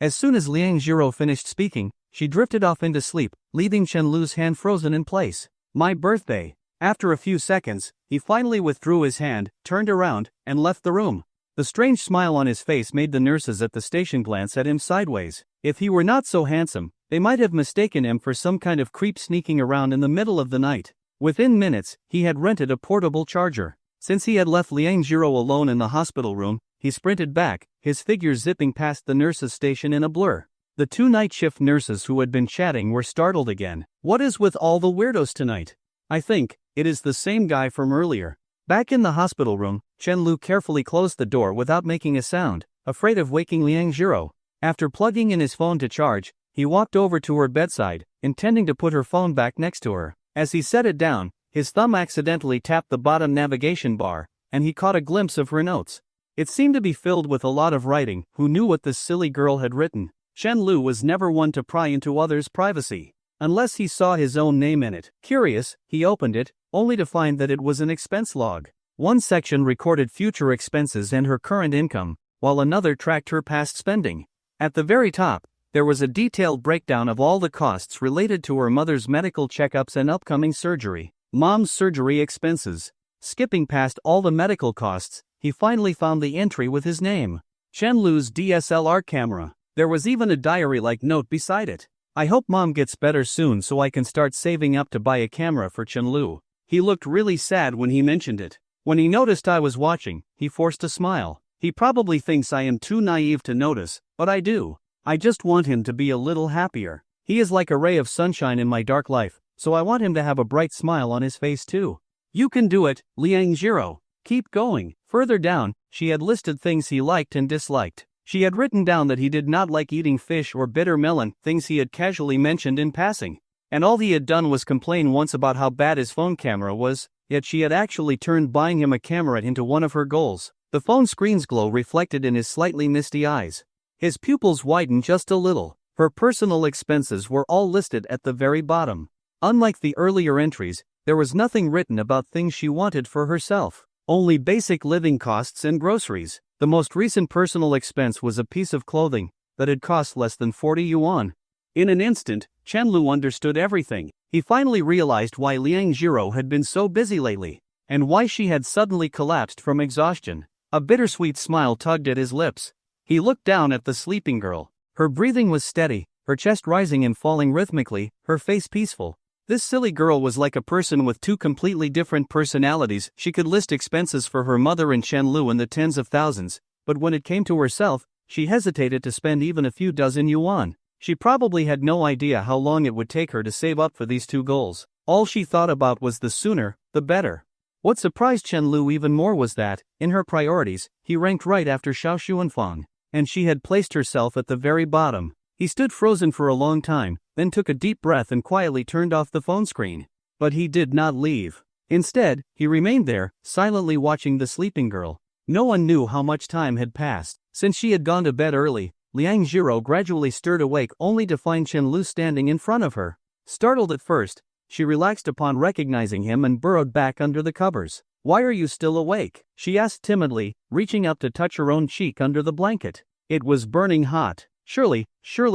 As soon as Liang Zhiro finished speaking, she drifted off into sleep, leaving Chen-Lu's hand frozen in place. "My birthday." After a few seconds, he finally withdrew his hand, turned around, and left the room. The strange smile on his face made the nurses at the station glance at him sideways. If he were not so handsome, they might have mistaken him for some kind of creep sneaking around in the middle of the night. Within minutes, he had rented a portable charger. Since he had left Liang Zhiro alone in the hospital room, he sprinted back, his figure zipping past the nurses' station in a blur. The 2 night shift nurses who had been chatting were startled again. "What is with all the weirdos tonight? I think it is the same guy from earlier." Back in the hospital room, Chen-Lu carefully closed the door without making a sound, afraid of waking Liang Zhiro. After plugging in his phone to charge, he walked over to her bedside, intending to put her phone back next to her. As he set it down, his thumb accidentally tapped the bottom navigation bar, and he caught a glimpse of her notes. It seemed to be filled with a lot of writing. Who knew what this silly girl had written? Chen-Lu was never one to pry into others' privacy, unless he saw his own name in it. Curious, he opened it, only to find that it was an expense log. One section recorded future expenses and her current income, while another tracked her past spending. At the very top, there was a detailed breakdown of all the costs related to her mother's medical checkups and upcoming surgery. Mom's surgery expenses. Skipping past all the medical costs, he finally found the entry with his name. Chen-Lu's DSLR camera. There was even a diary-like note beside it. "I hope Mom gets better soon so I can start saving up to buy a camera for Chen-Lu." He looked really sad when he mentioned it. When he noticed I was watching, he forced a smile. He probably thinks I am too naive to notice, but I do. I just want him to be a little happier. He is like a ray of sunshine in my dark life, so I want him to have a bright smile on his face too. "You can do it, Liang Zhiro. Keep going." Further down, she had listed things he liked and disliked. She had written down that he did not like eating fish or bitter melon, things he had casually mentioned in passing. And all he had done was complain once about how bad his phone camera was, yet she had actually turned buying him a camera into one of her goals. The phone screen's glow reflected in his slightly misty eyes. His pupils widened just a little. Her personal expenses were all listed at the very bottom. Unlike the earlier entries, there was nothing written about things she wanted for herself. Only basic living costs and groceries. The most recent personal expense was a piece of clothing that had cost less than 40 yuan. In an instant, Chen-Lu understood everything. He finally realized why Liang Zhiro had been so busy lately, and why she had suddenly collapsed from exhaustion. A bittersweet smile tugged at his lips. He looked down at the sleeping girl. Her breathing was steady, her chest rising and falling rhythmically, her face peaceful. This silly girl was like a person with 2 completely different personalities. She could list expenses for her mother and Chen-Lu in the tens of thousands, but when it came to herself, she hesitated to spend even a few dozen yuan. She probably had no idea how long it would take her to save up for these 2 goals. All she thought about was the sooner, the better. What surprised Chen-Lu even more was that, in her priorities, he ranked right after Xiao Xuanfang, and she had placed herself at the very bottom. He stood frozen for a long time, then took a deep breath and quietly turned off the phone screen. But he did not leave. Instead, he remained there, silently watching the sleeping girl. No one knew how much time had passed. Since she had gone to bed early, Liang Zhiro gradually stirred awake only to find Chen-Lu standing in front of her. Startled at first, she relaxed upon recognizing him and burrowed back under the covers. "Why are you still awake?" she asked timidly, reaching up to touch her own cheek under the blanket. It was burning hot. Surely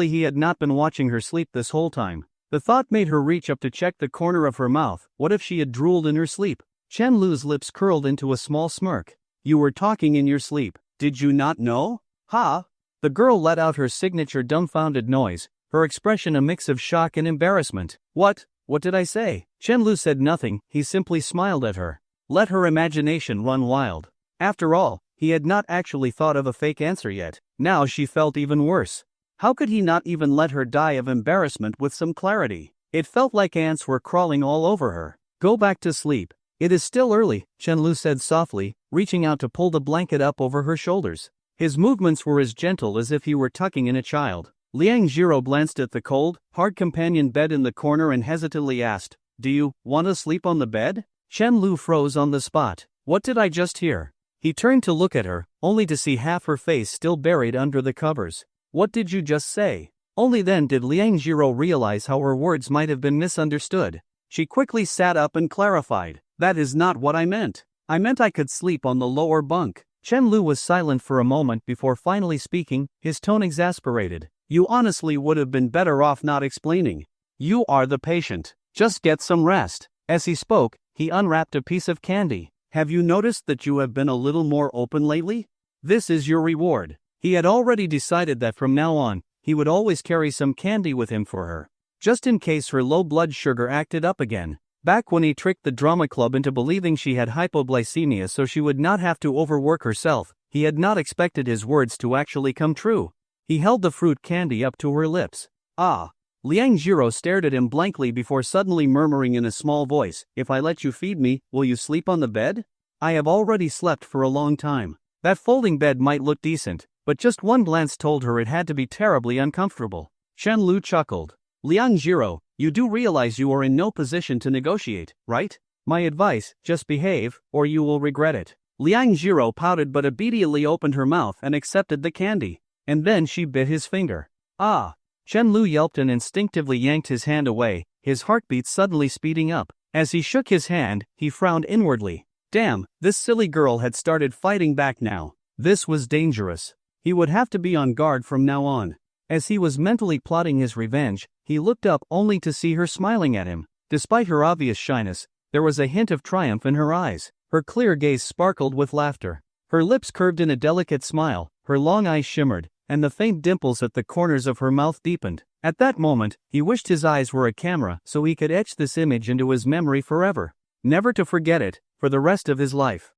he had not been watching her sleep this whole time. The thought made her reach up to check the corner of her mouth. What if she had drooled in her sleep? Chen Lu's lips curled into a small smirk. You were talking in your sleep, did you not know? Ha! The girl let out her signature dumbfounded noise, her expression a mix of shock and embarrassment. What did I say? Chen Lu said nothing, he simply smiled at her. Let her imagination run wild. After all, he had not actually thought of a fake answer yet. Now she felt even worse. How could he not even let her die of embarrassment with some clarity? It felt like ants were crawling all over her. Go back to sleep. It is still early, Chen Lu said softly, reaching out to pull the blanket up over her shoulders. His movements were as gentle as if he were tucking in a child. Liang Jiro glanced at the cold, hard companion bed in the corner and hesitantly asked, Do you want to sleep on the bed? Chen Lu froze on the spot. What did I just hear? He turned to look at her, only to see half her face still buried under the covers. What did you just say? Only then did Liang Jiro realize how her words might have been misunderstood. She quickly sat up and clarified. That is not what I meant. I meant I could sleep on the lower bunk. Chen Lu was silent for a moment before finally speaking, his tone exasperated. You honestly would have been better off not explaining. You are the patient. Just get some rest. As he spoke, he unwrapped a piece of candy. Have you noticed that you have been a little more open lately? This is your reward. He had already decided that from now on, he would always carry some candy with him for her, just in case her low blood sugar acted up again. Back when he tricked the drama club into believing she had hypoglycemia so she would not have to overwork herself, he had not expected his words to actually come true. He held the fruit candy up to her lips. Ah! Liang Jiro stared at him blankly before suddenly murmuring in a small voice, If I let you feed me, will you sleep on the bed? I have already slept for a long time. That folding bed might look decent, but just one glance told her it had to be terribly uncomfortable. Chen Lu chuckled. Liang Jiro, you do realize you are in no position to negotiate, right? My advice, just behave, or you will regret it. Liang Jiro pouted but obediently opened her mouth and accepted the candy. And then she bit his finger. Ah! Chen Lu yelped and instinctively yanked his hand away, his heartbeat suddenly speeding up. As he shook his hand, he frowned inwardly. Damn, this silly girl had started fighting back now. This was dangerous. He would have to be on guard from now on. As he was mentally plotting his revenge, he looked up only to see her smiling at him. Despite her obvious shyness, there was a hint of triumph in her eyes. Her clear gaze sparkled with laughter. Her lips curved in a delicate smile, her long eyes shimmered, and the faint dimples at the corners of her mouth deepened. At that moment, he wished his eyes were a camera so he could etch this image into his memory forever, never to forget it, for the rest of his life.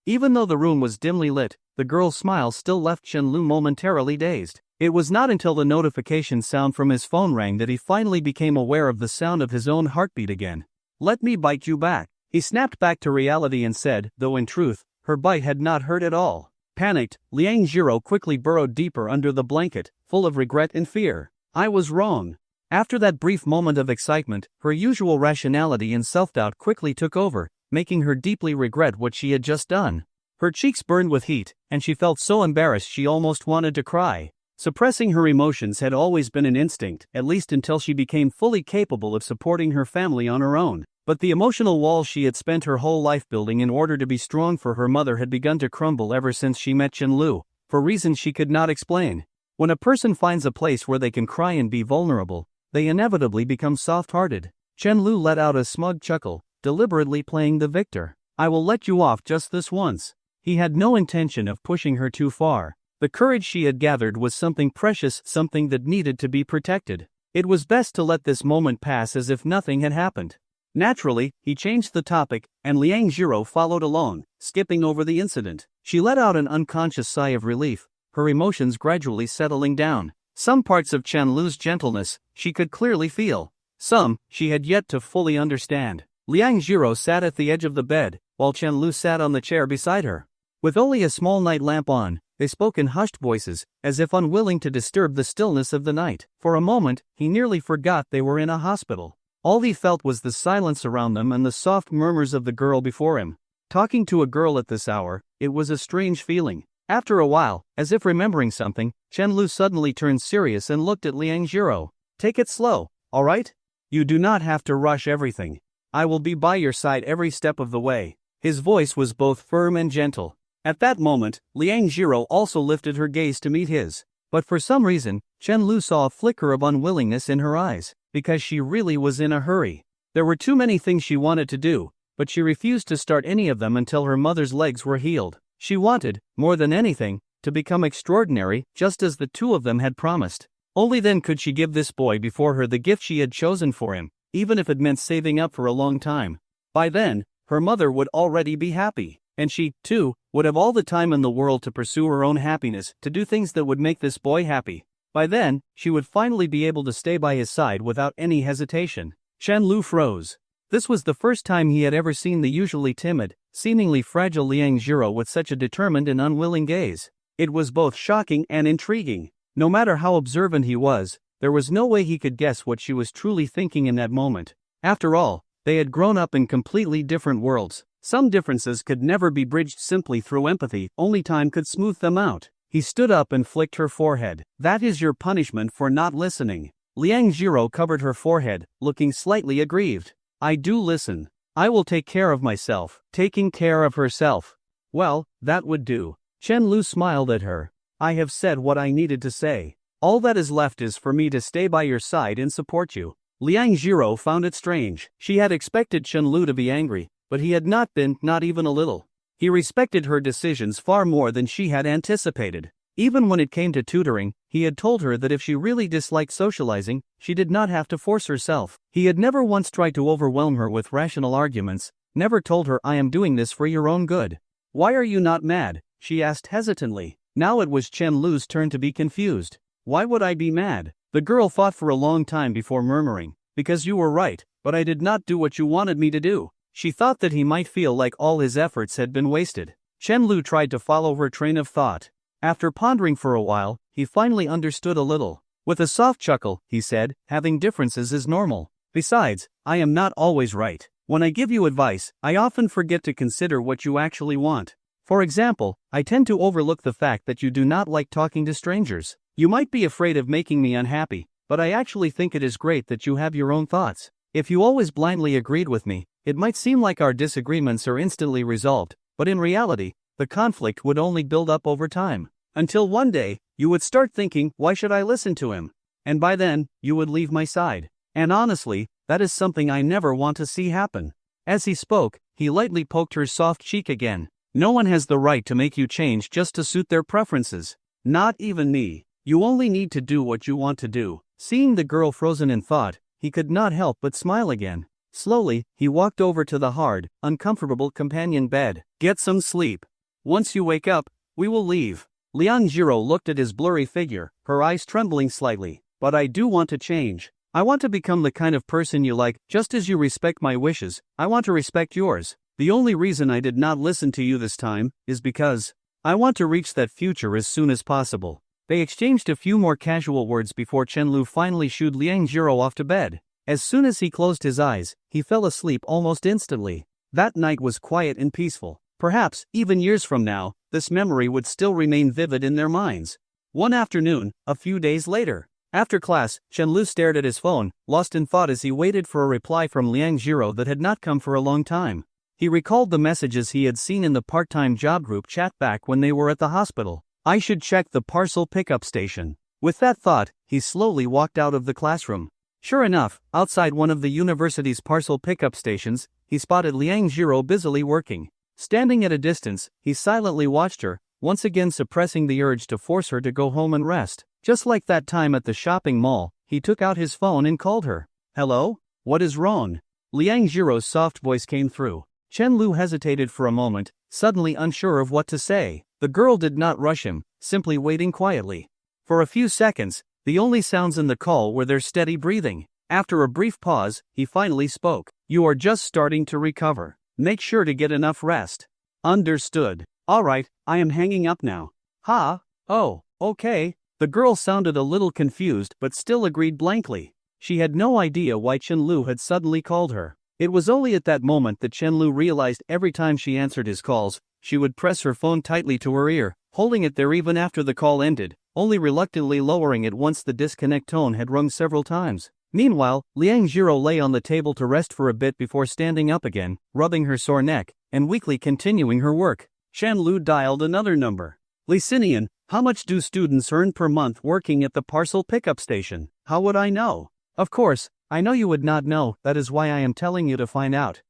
Even though the room was dimly lit, the girl's smile still left Chen Lu momentarily dazed. It was not until the notification sound from his phone rang that he finally became aware of the sound of his own heartbeat again. Let me bite you back. He snapped back to reality and said, though in truth, her bite had not hurt at all. Panicked, Liang Jiro quickly burrowed deeper under the blanket, full of regret and fear. I was wrong. After that brief moment of excitement, her usual rationality and self-doubt quickly took over, making her deeply regret what she had just done. Her cheeks burned with heat, and she felt so embarrassed she almost wanted to cry. Suppressing her emotions had always been an instinct, at least until she became fully capable of supporting her family on her own. But the emotional wall she had spent her whole life building in order to be strong for her mother had begun to crumble ever since she met Chen Lu, for reasons she could not explain. When a person finds a place where they can cry and be vulnerable, they inevitably become soft-hearted. Chen Lu let out a smug chuckle, deliberately playing the victor. I will let you off just this once. He had no intention of pushing her too far. The courage she had gathered was something precious, something that needed to be protected. It was best to let this moment pass as if nothing had happened. Naturally, he changed the topic, and Liang Jiro followed along, skipping over the incident. She let out an unconscious sigh of relief, her emotions gradually settling down. Some parts of Chen Lu's gentleness, she could clearly feel. Some, she had yet to fully understand. Liang Jiro sat at the edge of the bed, while Chen Lu sat on the chair beside her. With only a small night lamp on, they spoke in hushed voices, as if unwilling to disturb the stillness of the night. For a moment, he nearly forgot they were in a hospital. All he felt was the silence around them and the soft murmurs of the girl before him. Talking to a girl at this hour, it was a strange feeling. After a while, as if remembering something, Chen Lu suddenly turned serious and looked at Liang Jiro. Take it slow, alright? You do not have to rush everything. I will be by your side every step of the way. His voice was both firm and gentle. At that moment, Liang Jiro also lifted her gaze to meet his. But for some reason, Chen Lu saw a flicker of unwillingness in her eyes, because she really was in a hurry. There were too many things she wanted to do, but she refused to start any of them until her mother's legs were healed. She wanted, more than anything, to become extraordinary, just as the two of them had promised. Only then could she give this boy before her the gift she had chosen for him, even if it meant saving up for a long time. By then, her mother would already be happy, and she, too, would have all the time in the world to pursue her own happiness, to do things that would make this boy happy. By then, she would finally be able to stay by his side without any hesitation. Chen Lu froze. This was the first time he had ever seen the usually timid, seemingly fragile Liang Jiro with such a determined and unwilling gaze. It was both shocking and intriguing. No matter how observant he was, there was no way he could guess what she was truly thinking in that moment. After all, they had grown up in completely different worlds. Some differences could never be bridged simply through empathy, only time could smooth them out. He stood up and flicked her forehead. "That is your punishment for not listening." Liang Jiro covered her forehead, looking slightly aggrieved. "I do listen. I will take care of myself." Taking care of herself. Well, that would do. Chen Lu smiled at her. "I have said what I needed to say. All that is left is for me to stay by your side and support you." Liang Jiro found it strange. She had expected Chen Lu to be angry, but he had not been, not even a little. He respected her decisions far more than she had anticipated. Even when it came to tutoring, he had told her that if she really disliked socializing, she did not have to force herself. He had never once tried to overwhelm her with rational arguments, never told her, "I am doing this for your own good." "Why are you not mad?" she asked hesitantly. Now it was Chen Lu's turn to be confused. "Why would I be mad?" The girl thought for a long time before murmuring, "Because you were right, but I did not do what you wanted me to do." She thought that he might feel like all his efforts had been wasted. Chen Lu tried to follow her train of thought. After pondering for a while, he finally understood a little. With a soft chuckle, he said, "Having differences is normal. Besides, I am not always right. When I give you advice, I often forget to consider what you actually want. For example, I tend to overlook the fact that you do not like talking to strangers. You might be afraid of making me unhappy, but I actually think it is great that you have your own thoughts. If you always blindly agreed with me, it might seem like our disagreements are instantly resolved, but in reality, the conflict would only build up over time. Until one day, you would start thinking, why should I listen to him? And by then, you would leave my side. And honestly, that is something I never want to see happen." As he spoke, he lightly poked her soft cheek again. "No one has the right to make you change just to suit their preferences. Not even me. You only need to do what you want to do." Seeing the girl frozen in thought, he could not help but smile again. Slowly, he walked over to the hard, uncomfortable companion bed. "Get some sleep. Once you wake up, we will leave." Liang Jiro looked at his blurry figure, her eyes trembling slightly. "But I do want to change. I want to become the kind of person you like, just as you respect my wishes, I want to respect yours. The only reason I did not listen to you this time is because I want to reach that future as soon as possible." They exchanged a few more casual words before Chen Lu finally shooed Liang Jiro off to bed. As soon as he closed his eyes, he fell asleep almost instantly. That night was quiet and peaceful. Perhaps, even years from now, this memory would still remain vivid in their minds. One afternoon, a few days later. After class, Chen Lu stared at his phone, lost in thought as he waited for a reply from Liang Jiro that had not come for a long time. He recalled the messages he had seen in the part-time job group chat back when they were at the hospital. "I should check the parcel pickup station." With that thought, he slowly walked out of the classroom. Sure enough, outside one of the university's parcel pickup stations, he spotted Liang Jiro busily working. Standing at a distance, he silently watched her, once again suppressing the urge to force her to go home and rest. Just like that time at the shopping mall, he took out his phone and called her. "Hello? What is wrong?" Liang Jiro's soft voice came through. Chen Lu hesitated for a moment, suddenly unsure of what to say. The girl did not rush him, simply waiting quietly. For a few seconds, the only sounds in the call were their steady breathing. After a brief pause, he finally spoke. "You are just starting to recover. Make sure to get enough rest." "Understood. All right, I am hanging up now." "Ha? Oh, okay." The girl sounded a little confused but still agreed blankly. She had no idea why Chen Lu had suddenly called her. It was only at that moment that Chen Lu realized every time she answered his calls, she would press her phone tightly to her ear, holding it there even after the call ended, only reluctantly lowering it once the disconnect tone had rung several times. Meanwhile, Liang Jiro lay on the table to rest for a bit before standing up again, rubbing her sore neck, and weakly continuing her work. Chen Lu dialed another number. "Licinian, how much do students earn per month working at the parcel pickup station?" "How would I know?" "Of course, I know you would not know, that is why I am telling you to find out."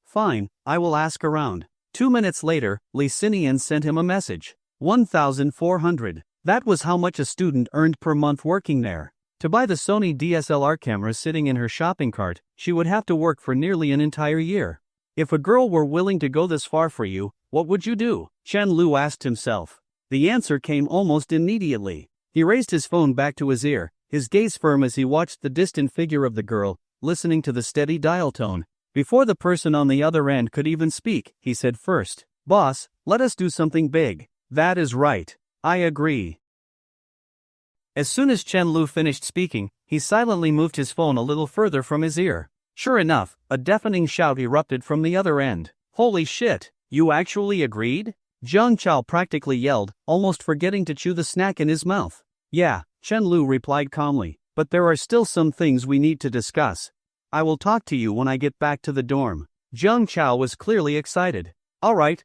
Fine, I will ask around. 2 minutes later, Lee Sinian sent him a message. 1,400. That was how much a student earned per month working there. To buy the Sony DSLR camera sitting in her shopping cart, she would have to work for nearly an entire year. If a girl were willing to go this far for you, what would you do? Chen Lu asked himself. The answer came almost immediately. He raised his phone back to his ear, his gaze firm as he watched the distant figure of the girl, listening to the steady dial tone. Before the person on the other end could even speak, he said first, "Boss, let us do something big." "That is right. I agree." As soon as Chen Lu finished speaking, he silently moved his phone a little further from his ear. Sure enough, a deafening shout erupted from the other end. "Holy shit, you actually agreed?" Jiang Chao practically yelled, almost forgetting to chew the snack in his mouth. "Yeah," Chen Lu replied calmly, "but there are still some things we need to discuss. I will talk to you when I get back to the dorm." Jiang Chao was clearly excited. All right,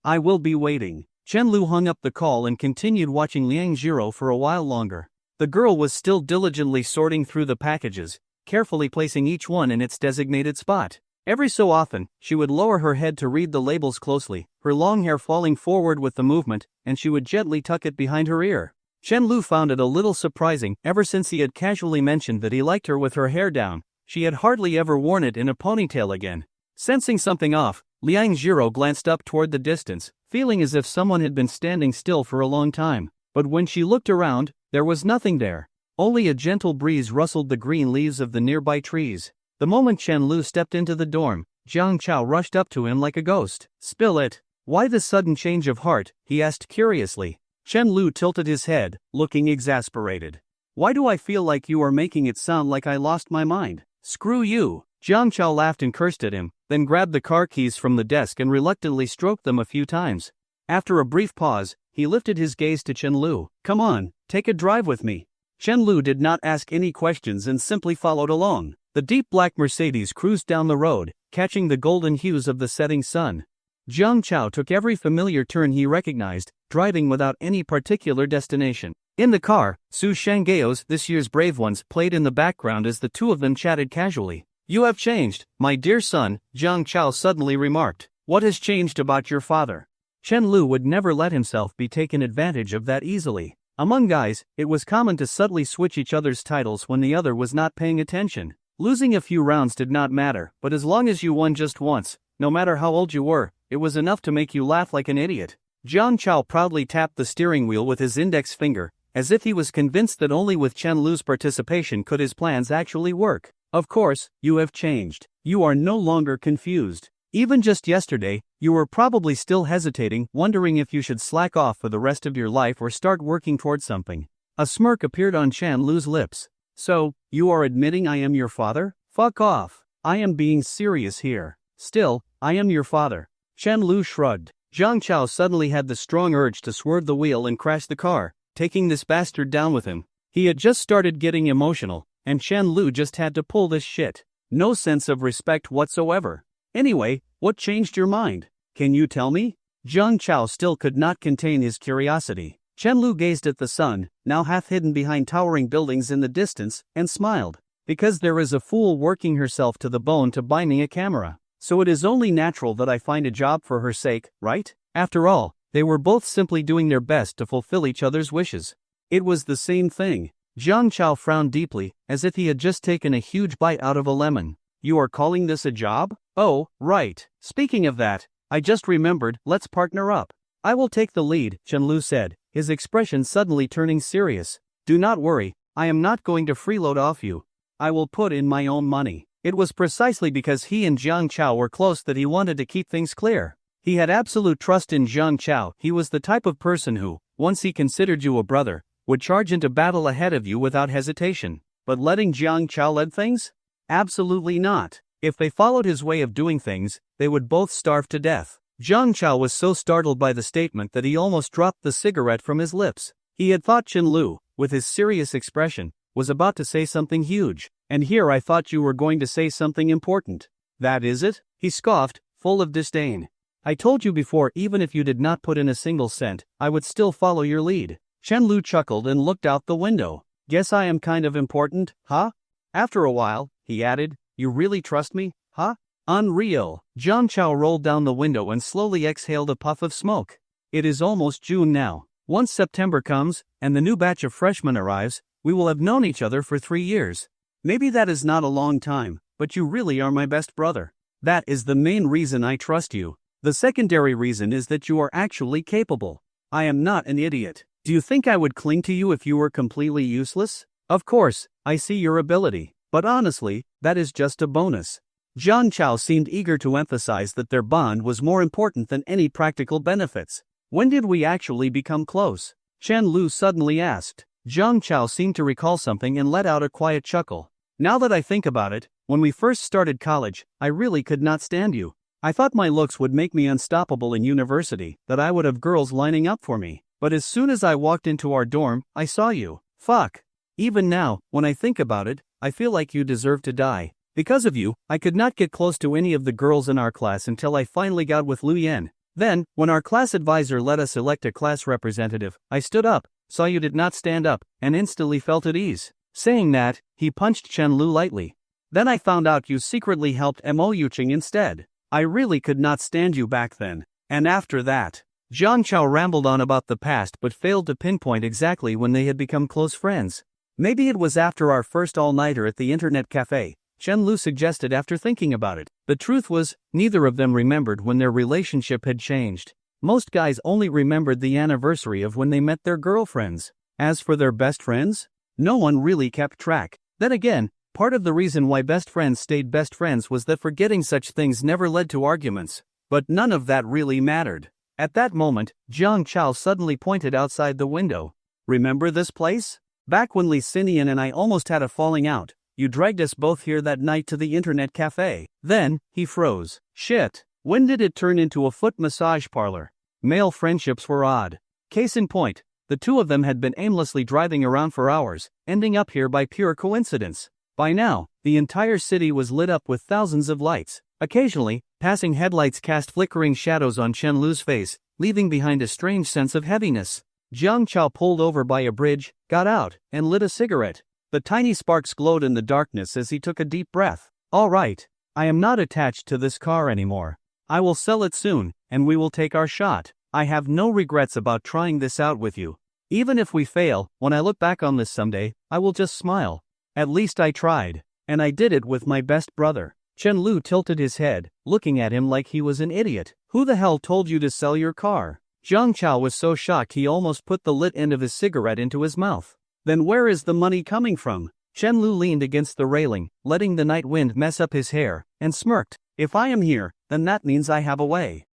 I will be waiting." Chen Lu hung up the call and continued watching Liang Jiro for a while longer. The girl was still diligently sorting through the packages, carefully placing each one in its designated spot. Every so often, she would lower her head to read the labels closely, her long hair falling forward with the movement, and she would gently tuck it behind her ear. Chen Lu found it a little surprising. Ever since he had casually mentioned that he liked her with her hair down, she had hardly ever worn it in a ponytail again. Sensing something off, Liang Jiro glanced up toward the distance, feeling as if someone had been standing still for a long time. But when she looked around, there was nothing there. Only a gentle breeze rustled the green leaves of the nearby trees. The moment Chen Lu stepped into the dorm, Jiang Chao rushed up to him like a ghost. "Spill it." "Why this sudden change of heart?" he asked curiously. Chen Lu tilted his head, looking exasperated. "Why do I feel like you are making it sound like I lost my mind?" "Screw you." Jiang Chao laughed and cursed at him, then grabbed the car keys from the desk and reluctantly stroked them a few times. After a brief pause, he lifted his gaze to Chen Lu. "Come on, take a drive with me." Chen Lu did not ask any questions and simply followed along. The deep black Mercedes cruised down the road, catching the golden hues of the setting sun. Jiang Chao took every familiar turn he recognized, driving without any particular destination. In the car, Su Shanghao's "This Year's Brave Ones" played in the background as the two of them chatted casually. "You have changed, my dear son," Jiang Chao suddenly remarked. "What has changed about your father?" Chen Lu would never let himself be taken advantage of that easily. Among guys, it was common to subtly switch each other's titles when the other was not paying attention. Losing a few rounds did not matter, but as long as you won just once, no matter how old you were, it was enough to make you laugh like an idiot. Jiang Chao proudly tapped the steering wheel with his index finger, as if he was convinced that only with Chen Lu's participation could his plans actually work. "Of course, you have changed. You are no longer confused. Even just yesterday, you were probably still hesitating, wondering if you should slack off for the rest of your life or start working towards something." A smirk appeared on Chen Lu's lips. "So, you are admitting I am your father? Fuck off. I am being serious here. Still, I am your father." Chen Lu shrugged. Jiang Chao suddenly had the strong urge to swerve the wheel and crash the car, taking this bastard down with him. He had just started getting emotional, and Chen Lu just had to pull this shit. No sense of respect whatsoever. "Anyway, what changed your mind? Can you tell me?" Jiang Chao still could not contain his curiosity. Chen Lu gazed at the sun, now half hidden behind towering buildings in the distance, and smiled. "Because there is a fool working herself to the bone to buy me a camera. So it is only natural that I find a job for her sake, right?" After all, they were both simply doing their best to fulfill each other's wishes. It was the same thing. Jiang Chao frowned deeply, as if he had just taken a huge bite out of a lemon. "You are calling this a job? Oh, right. Speaking of that, I just remembered, let's partner up." "I will take the lead," Chen Lu said, his expression suddenly turning serious. "Do not worry, I am not going to freeload off you. I will put in my own money." It was precisely because he and Jiang Chao were close that he wanted to keep things clear. He had absolute trust in Jiang Chao. He was the type of person who, once he considered you a brother, would charge into battle ahead of you without hesitation. But letting Jiang Chao lead things? Absolutely not. If they followed his way of doing things, they would both starve to death. Jiang Chao was so startled by the statement that he almost dropped the cigarette from his lips. He had thought Chen Lu, with his serious expression, was about to say something huge. "And here I thought you were going to say something important." "That is it?" he scoffed, full of disdain. "I told you before, even if you did not put in a single cent, I would still follow your lead." Chen Lu chuckled and looked out the window. "Guess I am kind of important, huh?" After a while, he added, "You really trust me, huh?" Unreal. Jiang Chao rolled down the window and slowly exhaled a puff of smoke. It is almost June now. Once September comes, and the new batch of freshmen arrives, we will have known each other for 3 years. Maybe that is not a long time, but you really are my best brother. That is the main reason I trust you. The secondary reason is that you are actually capable. I am not an idiot. Do you think I would cling to you if you were completely useless? Of course, I see your ability, but honestly, that is just a bonus. Jiang Chao seemed eager to emphasize that their bond was more important than any practical benefits. When did we actually become close? Chen Lu suddenly asked. Jiang Chao seemed to recall something and let out a quiet chuckle. Now that I think about it, when we first started college, I really could not stand you. I thought my looks would make me unstoppable in university, that I would have girls lining up for me. But as soon as I walked into our dorm, I saw you. Fuck. Even now, when I think about it, I feel like you deserve to die. Because of you, I could not get close to any of the girls in our class until I finally got with Lu Yan. Then, when our class advisor let us elect a class representative, I stood up, saw you did not stand up, and instantly felt at ease. Saying that, he punched Chen Lu lightly. Then I found out you secretly helped Mo Yuching instead. I really could not stand you back then. And after that, Jiang Chao rambled on about the past but failed to pinpoint exactly when they had become close friends. Maybe it was after our first all-nighter at the internet cafe, Chen Lu suggested after thinking about it. The truth was, neither of them remembered when their relationship had changed. Most guys only remembered the anniversary of when they met their girlfriends. As for their best friends, no one really kept track. Then again, part of the reason why best friends stayed best friends was that forgetting such things never led to arguments. But none of that really mattered. At that moment, Jiang Chao suddenly pointed outside the window. Remember this place? Back when Li Xinian and I almost had a falling out, you dragged us both here that night to the internet cafe. Then, he froze. Shit. When did it turn into a foot massage parlor? Male friendships were odd. Case in point, the two of them had been aimlessly driving around for hours, ending up here by pure coincidence. By now, the entire city was lit up with thousands of lights. Occasionally, passing headlights cast flickering shadows on Chen Lu's face, leaving behind a strange sense of heaviness. Jiang Chao pulled over by a bridge, got out, and lit a cigarette. The tiny sparks glowed in the darkness as he took a deep breath. All right, I am not attached to this car anymore. I will sell it soon, and we will take our shot. I have no regrets about trying this out with you. Even if we fail, when I look back on this someday, I will just smile. At least I tried. And I did it with my best brother. Chen Lu tilted his head, looking at him like he was an idiot. Who the hell told you to sell your car? Jiang Chao was so shocked he almost put the lit end of his cigarette into his mouth. Then where is the money coming from? Chen Lu leaned against the railing, letting the night wind mess up his hair, and smirked. If I am here, then that means I have a way.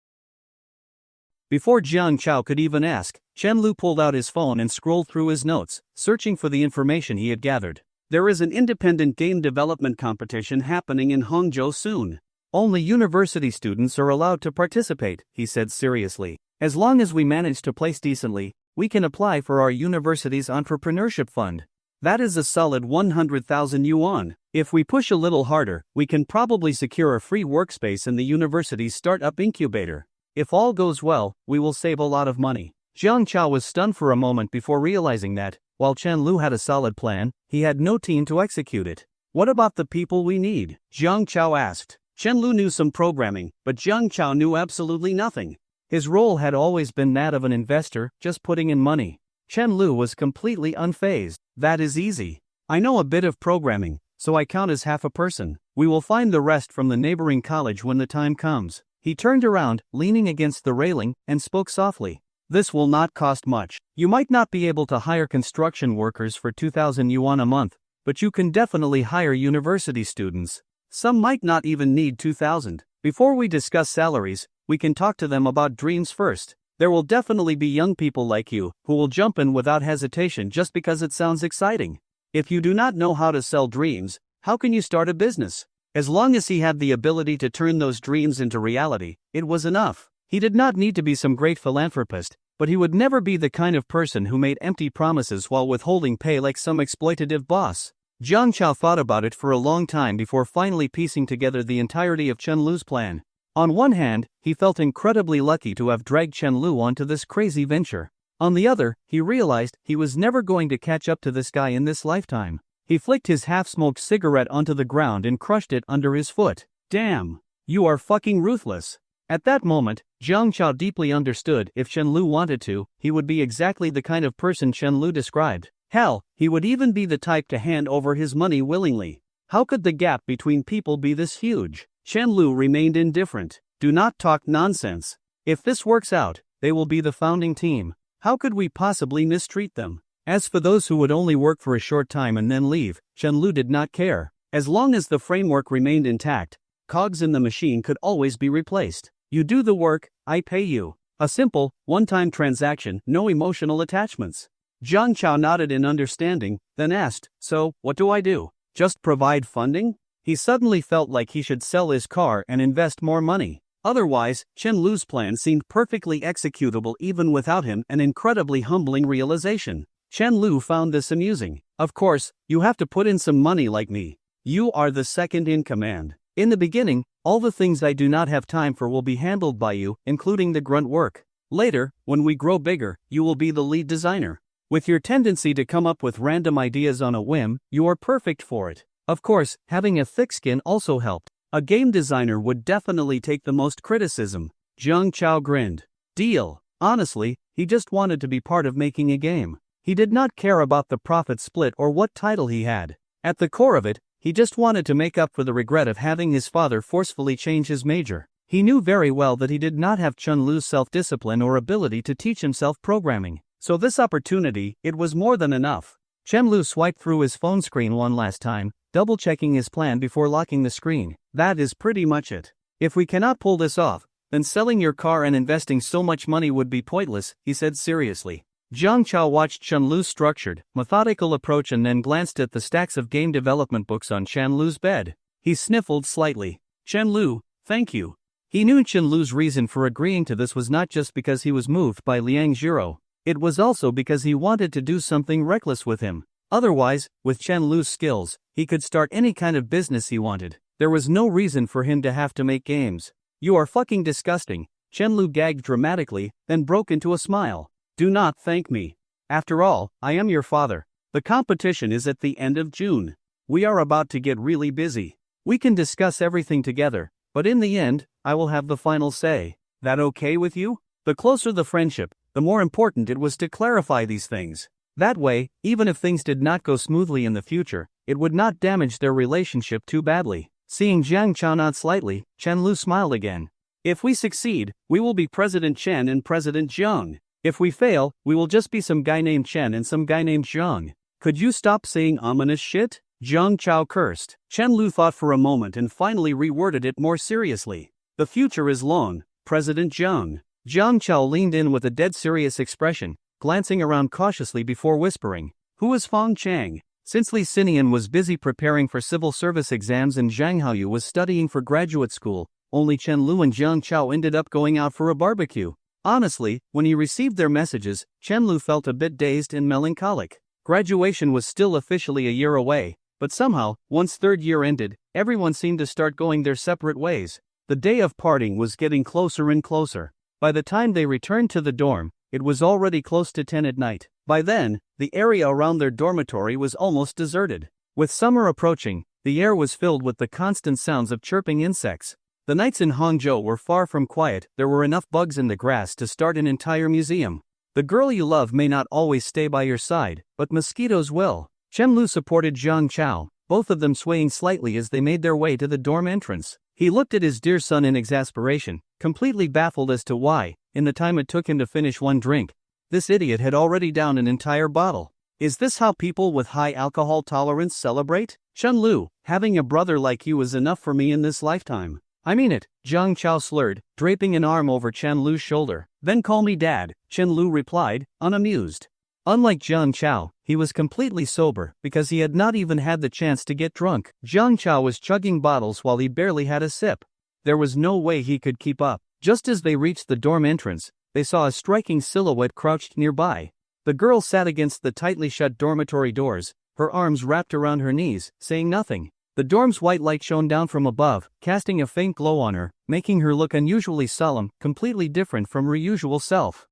Before Jiang Chao could even ask, Chen Lu pulled out his phone and scrolled through his notes, searching for the information he had gathered. There is an independent game development competition happening in Hangzhou soon. Only university students are allowed to participate, he said seriously. As long as we manage to place decently, we can apply for our university's entrepreneurship fund. That is a solid 100,000 yuan. If we push a little harder, we can probably secure a free workspace in the university's startup incubator. If all goes well, we will save a lot of money. Jiang Chao was stunned for a moment before realizing that, while Chen Lu had a solid plan, he had no team to execute it. What about the people we need? Jiang Chao asked. Chen Lu knew some programming, but Jiang Chao knew absolutely nothing. His role had always been that of an investor, just putting in money. Chen Lu was completely unfazed. That is easy. I know a bit of programming, so I count as half a person. We will find the rest from the neighboring college when the time comes. He turned around, leaning against the railing, and spoke softly. This will not cost much. You might not be able to hire construction workers for 2,000 yuan a month, but you can definitely hire university students. Some might not even need 2,000. Before we discuss salaries, we can talk to them about dreams first. There will definitely be young people like you who will jump in without hesitation just because it sounds exciting. If you do not know how to sell dreams, how can you start a business? As long as he had the ability to turn those dreams into reality, it was enough. He did not need to be some great philanthropist, but he would never be the kind of person who made empty promises while withholding pay like some exploitative boss. Jiang Chao thought about it for a long time before finally piecing together the entirety of Chen Lu's plan. On one hand, he felt incredibly lucky to have dragged Chen Lu onto this crazy venture. On the other, he realized he was never going to catch up to this guy in this lifetime. He flicked his half-smoked cigarette onto the ground and crushed it under his foot. Damn! You are fucking ruthless. At that moment, Jiang Chao deeply understood if Chen Lu wanted to, he would be exactly the kind of person Chen Lu described. Hell, he would even be the type to hand over his money willingly. How could the gap between people be this huge? Chen Lu remained indifferent. Do not talk nonsense. If this works out, they will be the founding team. How could we possibly mistreat them? As for those who would only work for a short time and then leave, Chen Lu did not care. As long as the framework remained intact, cogs in the machine could always be replaced. You do the work, I pay you. A simple, one-time transaction, no emotional attachments. Jiang Chao nodded in understanding, then asked, so, what do I do? Just provide funding? He suddenly felt like he should sell his car and invest more money. Otherwise, Chen Lu's plan seemed perfectly executable even without him, an incredibly humbling realization. Chen Lu found this amusing. Of course, you have to put in some money like me. You are the second in command. In the beginning, all the things I do not have time for will be handled by you, including the grunt work. Later, when we grow bigger, you will be the lead designer. With your tendency to come up with random ideas on a whim, you are perfect for it. Of course, having a thick skin also helped. A game designer would definitely take the most criticism. Jiang Chao grinned. Deal. Honestly, he just wanted to be part of making a game. He did not care about the profit split or what title he had. At the core of it, he just wanted to make up for the regret of having his father forcefully change his major. He knew very well that he did not have Chen Lu's self-discipline or ability to teach himself programming. So this opportunity, it was more than enough. Chen Lu swiped through his phone screen one last time, double-checking his plan before locking the screen. That is pretty much it. If we cannot pull this off, then selling your car and investing so much money would be pointless, he said seriously. Jiang Chao watched Chen Lu's structured, methodical approach and then glanced at the stacks of game development books on Chen Lu's bed. He sniffled slightly. Chen Lu, thank you. He knew Chen Lu's reason for agreeing to this was not just because he was moved by Liang Zhiro. It was also because he wanted to do something reckless with him. Otherwise, with Chen Lu's skills, he could start any kind of business he wanted. There was no reason for him to have to make games. You are fucking disgusting. Chen Lu gagged dramatically, then broke into a smile. Do not thank me. After all, I am your father. The competition is at the end of June. We are about to get really busy. We can discuss everything together, but in the end, I will have the final say. That okay with you? The closer the friendship, the more important it was to clarify these things. That way, even if things did not go smoothly in the future, it would not damage their relationship too badly. Seeing Jiang Chao nod slightly, Chen Lu smiled again. If we succeed, we will be President Chen and President Jiang. If we fail, we will just be some guy named Chen and some guy named Jiang. Could you stop saying ominous shit? Jiang Chao cursed. Chen Lu thought for a moment and finally reworded it more seriously. The future is long, President Jiang. Jiang Chao leaned in with a dead serious expression, glancing around cautiously before whispering. Who is Fong Chang? Since Li Xinian was busy preparing for civil service exams and Zhang Haoyu was studying for graduate school, only Chen Lu and Jiang Chao ended up going out for a barbecue. Honestly, when he received their messages, Chen Lu felt a bit dazed and melancholic. Graduation was still officially a year away, but somehow, once third year ended, everyone seemed to start going their separate ways. The day of parting was getting closer and closer. By the time they returned to the dorm, it was already close to 10 at night. By then, the area around their dormitory was almost deserted. With summer approaching, the air was filled with the constant sounds of chirping insects. The nights in Hangzhou were far from quiet. There were enough bugs in the grass to start an entire museum. The girl you love may not always stay by your side, but mosquitoes will. Chen Lu supported Jiang Chao, both of them swaying slightly as they made their way to the dorm entrance. He looked at his dear son in exasperation, completely baffled as to why, in the time it took him to finish one drink, this idiot had already downed an entire bottle. Is this how people with high alcohol tolerance celebrate? Chen Lu, having a brother like you is enough for me in this lifetime. I mean it, Jiang Chao slurred, draping an arm over Chen Lu's shoulder. Then call me dad, Chen Lu replied, unamused. Unlike Jiang Chao, he was completely sober because he had not even had the chance to get drunk. Jiang Chao was chugging bottles while he barely had a sip. There was no way he could keep up. Just as they reached the dorm entrance, they saw a striking silhouette crouched nearby. The girl sat against the tightly shut dormitory doors, her arms wrapped around her knees, saying nothing. The dorm's white light shone down from above, casting a faint glow on her, making her look unusually solemn, completely different from her usual self.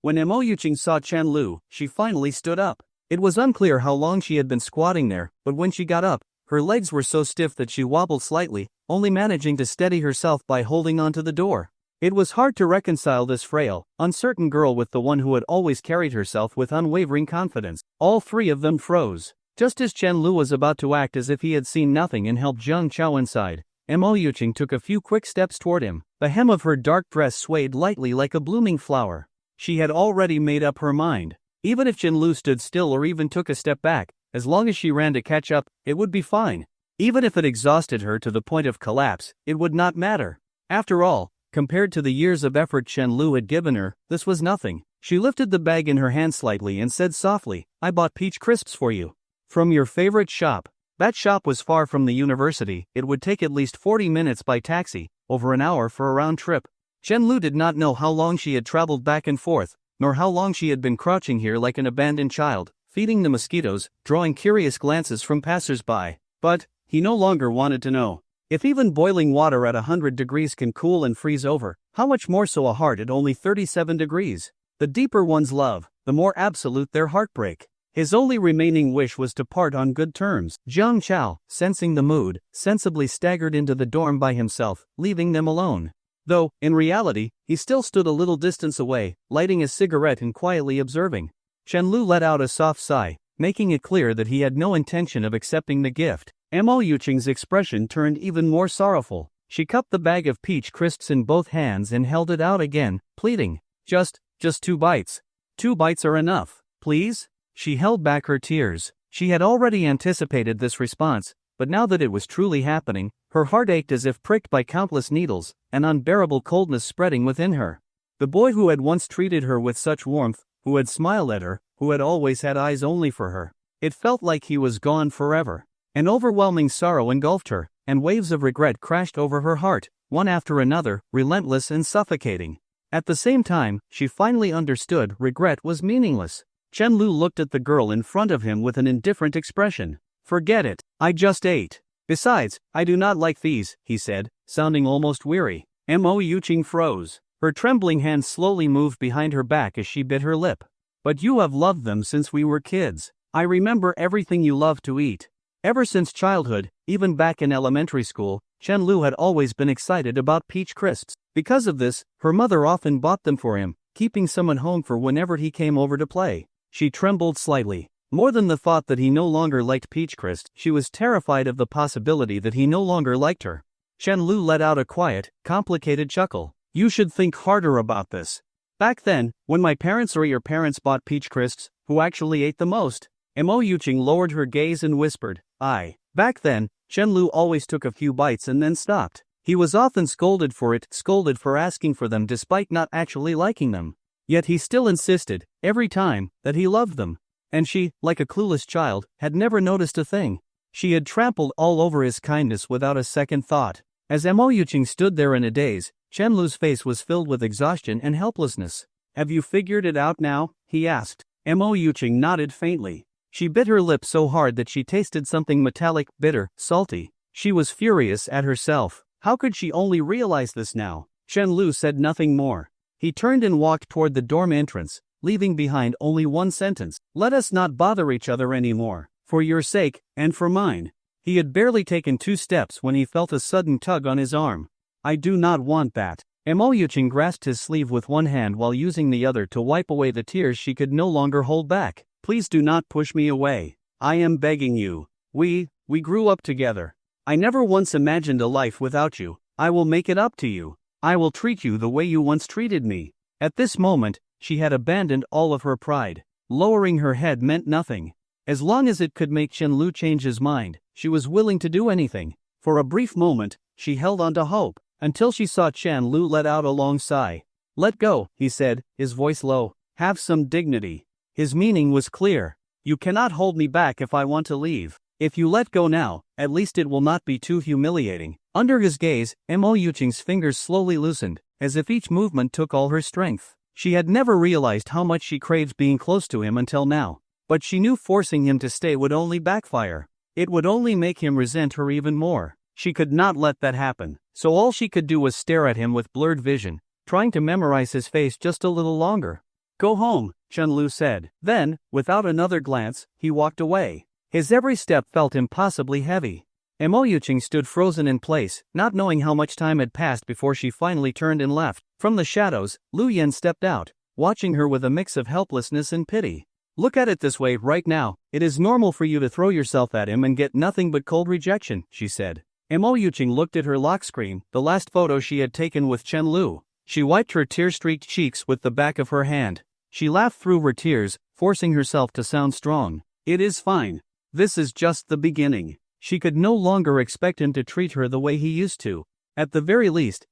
When Mo Yuqing saw Chen Lu, she finally stood up. It was unclear how long she had been squatting there, but when she got up, her legs were so stiff that she wobbled slightly, only managing to steady herself by holding onto the door. It was hard to reconcile this frail, uncertain girl with the one who had always carried herself with unwavering confidence. All three of them froze. Just as Chen Lu was about to act as if he had seen nothing and help Jiang Chao inside, Mo Yuqing took a few quick steps toward him. The hem of her dark dress swayed lightly like a blooming flower. She had already made up her mind. Even if Chen Lu stood still or even took a step back, as long as she ran to catch up, it would be fine. Even if it exhausted her to the point of collapse, it would not matter. After all, compared to the years of effort Chen Lu had given her, this was nothing. She lifted the bag in her hand slightly and said softly, "I bought peach crisps for you. From your favorite shop." That shop was far from the university. It would take at least 40 minutes by taxi, over an hour for a round trip. Chen Lu did not know how long she had traveled back and forth, nor how long she had been crouching here like an abandoned child, feeding the mosquitoes, drawing curious glances from passers-by. But he no longer wanted to know. If even boiling water at 100 degrees can cool and freeze over, how much more so a heart at only 37 degrees? The deeper one's love, the more absolute their heartbreak. His only remaining wish was to part on good terms. Jiang Chao, sensing the mood, sensibly staggered into the dorm by himself, leaving them alone. Though, in reality, he still stood a little distance away, lighting a cigarette and quietly observing. Chen Lu let out a soft sigh, making it clear that he had no intention of accepting the gift. Mo Yuqing's expression turned even more sorrowful. She cupped the bag of peach crisps in both hands and held it out again, pleading, Just 2 bites. 2 bites are enough, please?" She held back her tears. She had already anticipated this response, but now that it was truly happening, her heart ached as if pricked by countless needles, an unbearable coldness spreading within her. The boy who had once treated her with such warmth, who had smiled at her, who had always had eyes only for her. It felt like he was gone forever. An overwhelming sorrow engulfed her, and waves of regret crashed over her heart, one after another, relentless and suffocating. At the same time, she finally understood regret was meaningless. Chen Lu looked at the girl in front of him with an indifferent expression. "Forget it, I just ate. Besides, I do not like these," he said, sounding almost weary. Mo Yuqing froze. Her trembling hand slowly moved behind her back as she bit her lip. "But you have loved them since we were kids. I remember everything you loved to eat." Ever since childhood, even back in elementary school, Chen Lu had always been excited about peach crisps. Because of this, her mother often bought them for him, keeping some at home for whenever he came over to play. She trembled slightly. More than the thought that he no longer liked peach crisps, she was terrified of the possibility that he no longer liked her. Chen Lu let out a quiet, complicated chuckle. "You should think harder about this. Back then, when my parents or your parents bought peach crisps, who actually ate the most?" Mo Yuqing lowered her gaze and whispered, "I." Back then, Chen Lu always took a few bites and then stopped. He was often scolded for asking for them despite not actually liking them. Yet he still insisted, every time, that he loved them. And she, like a clueless child, had never noticed a thing. She had trampled all over his kindness without a second thought. As Mo Yuqing stood there in a daze, Chen Lu's face was filled with exhaustion and helplessness. "Have you figured it out now?" he asked. Mo Yuqing nodded faintly. She bit her lip so hard that she tasted something metallic, bitter, salty. She was furious at herself. How could she only realize this now? Chen Lu said nothing more. He turned and walked toward the dorm entrance, leaving behind only one sentence. "Let us not bother each other anymore, for your sake, and for mine." He had barely taken 2 steps when he felt a sudden tug on his arm. "I do not want that." Mo Yuqing grasped his sleeve with one hand while using the other to wipe away the tears she could no longer hold back. "Please do not push me away. I am begging you. We grew up together. I never once imagined a life without you. I will make it up to you. I will treat you the way you once treated me." At this moment, she had abandoned all of her pride. Lowering her head meant nothing. As long as it could make Chen Lu change his mind, she was willing to do anything. For a brief moment, she held on to hope, until she saw Chen Lu let out a long sigh. "Let go," he said, his voice low. "Have some dignity." His meaning was clear. "You cannot hold me back if I want to leave. If you let go now, at least it will not be too humiliating." Under his gaze, Mo Yuqing's fingers slowly loosened, as if each movement took all her strength. She had never realized how much she craved being close to him until now. But she knew forcing him to stay would only backfire. It would only make him resent her even more. She could not let that happen, so all she could do was stare at him with blurred vision, trying to memorize his face just a little longer. "Go home," Chen Lu said. Then, without another glance, he walked away. His every step felt impossibly heavy. Mo Yuching stood frozen in place, not knowing how much time had passed before she finally turned and left. From the shadows, Lu Yan stepped out, watching her with a mix of helplessness and pity. "Look at it this way right now, it is normal for you to throw yourself at him and get nothing but cold rejection," she said. Mo Yuching looked at her lock screen, the last photo she had taken with Chen Lu. She wiped her tear-streaked cheeks with the back of her hand. She laughed through her tears, forcing herself to sound strong. "It is fine. This is just the beginning." She could no longer expect him to treat her the way he used to. At the very least,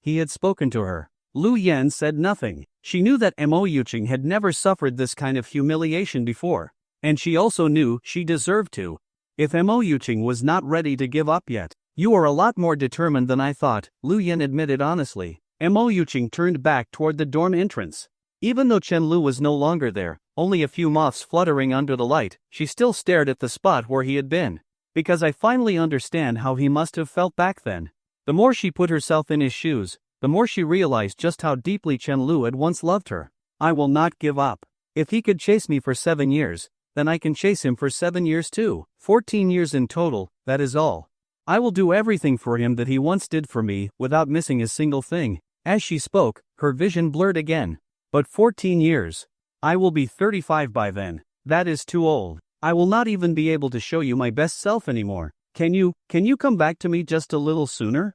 he had spoken to her. Lu Yan said nothing. She knew that Mo Yuching had never suffered this kind of humiliation before. And she also knew she deserved to. If Mo Yuching was not ready to give up yet. "You are a lot more determined than I thought," Lu Yan admitted honestly. Mo Yuching turned back toward the dorm entrance. Even though Chen Lu was no longer there, only a few moths fluttering under the light, she still stared at the spot where he had been. "Because I finally understand how he must have felt back then." The more she put herself in his shoes, the more she realized just how deeply Chen Lu had once loved her. "I will not give up. If he could chase me for 7 years, then I can chase him for 7 years too. 14 years in total, that is all. I will do everything for him that he once did for me without missing a single thing." As she spoke, her vision blurred again. "But 14 years. I will be 35 by then. That is too old. I will not even be able to show you my best self anymore. Can you come back to me just a little sooner?"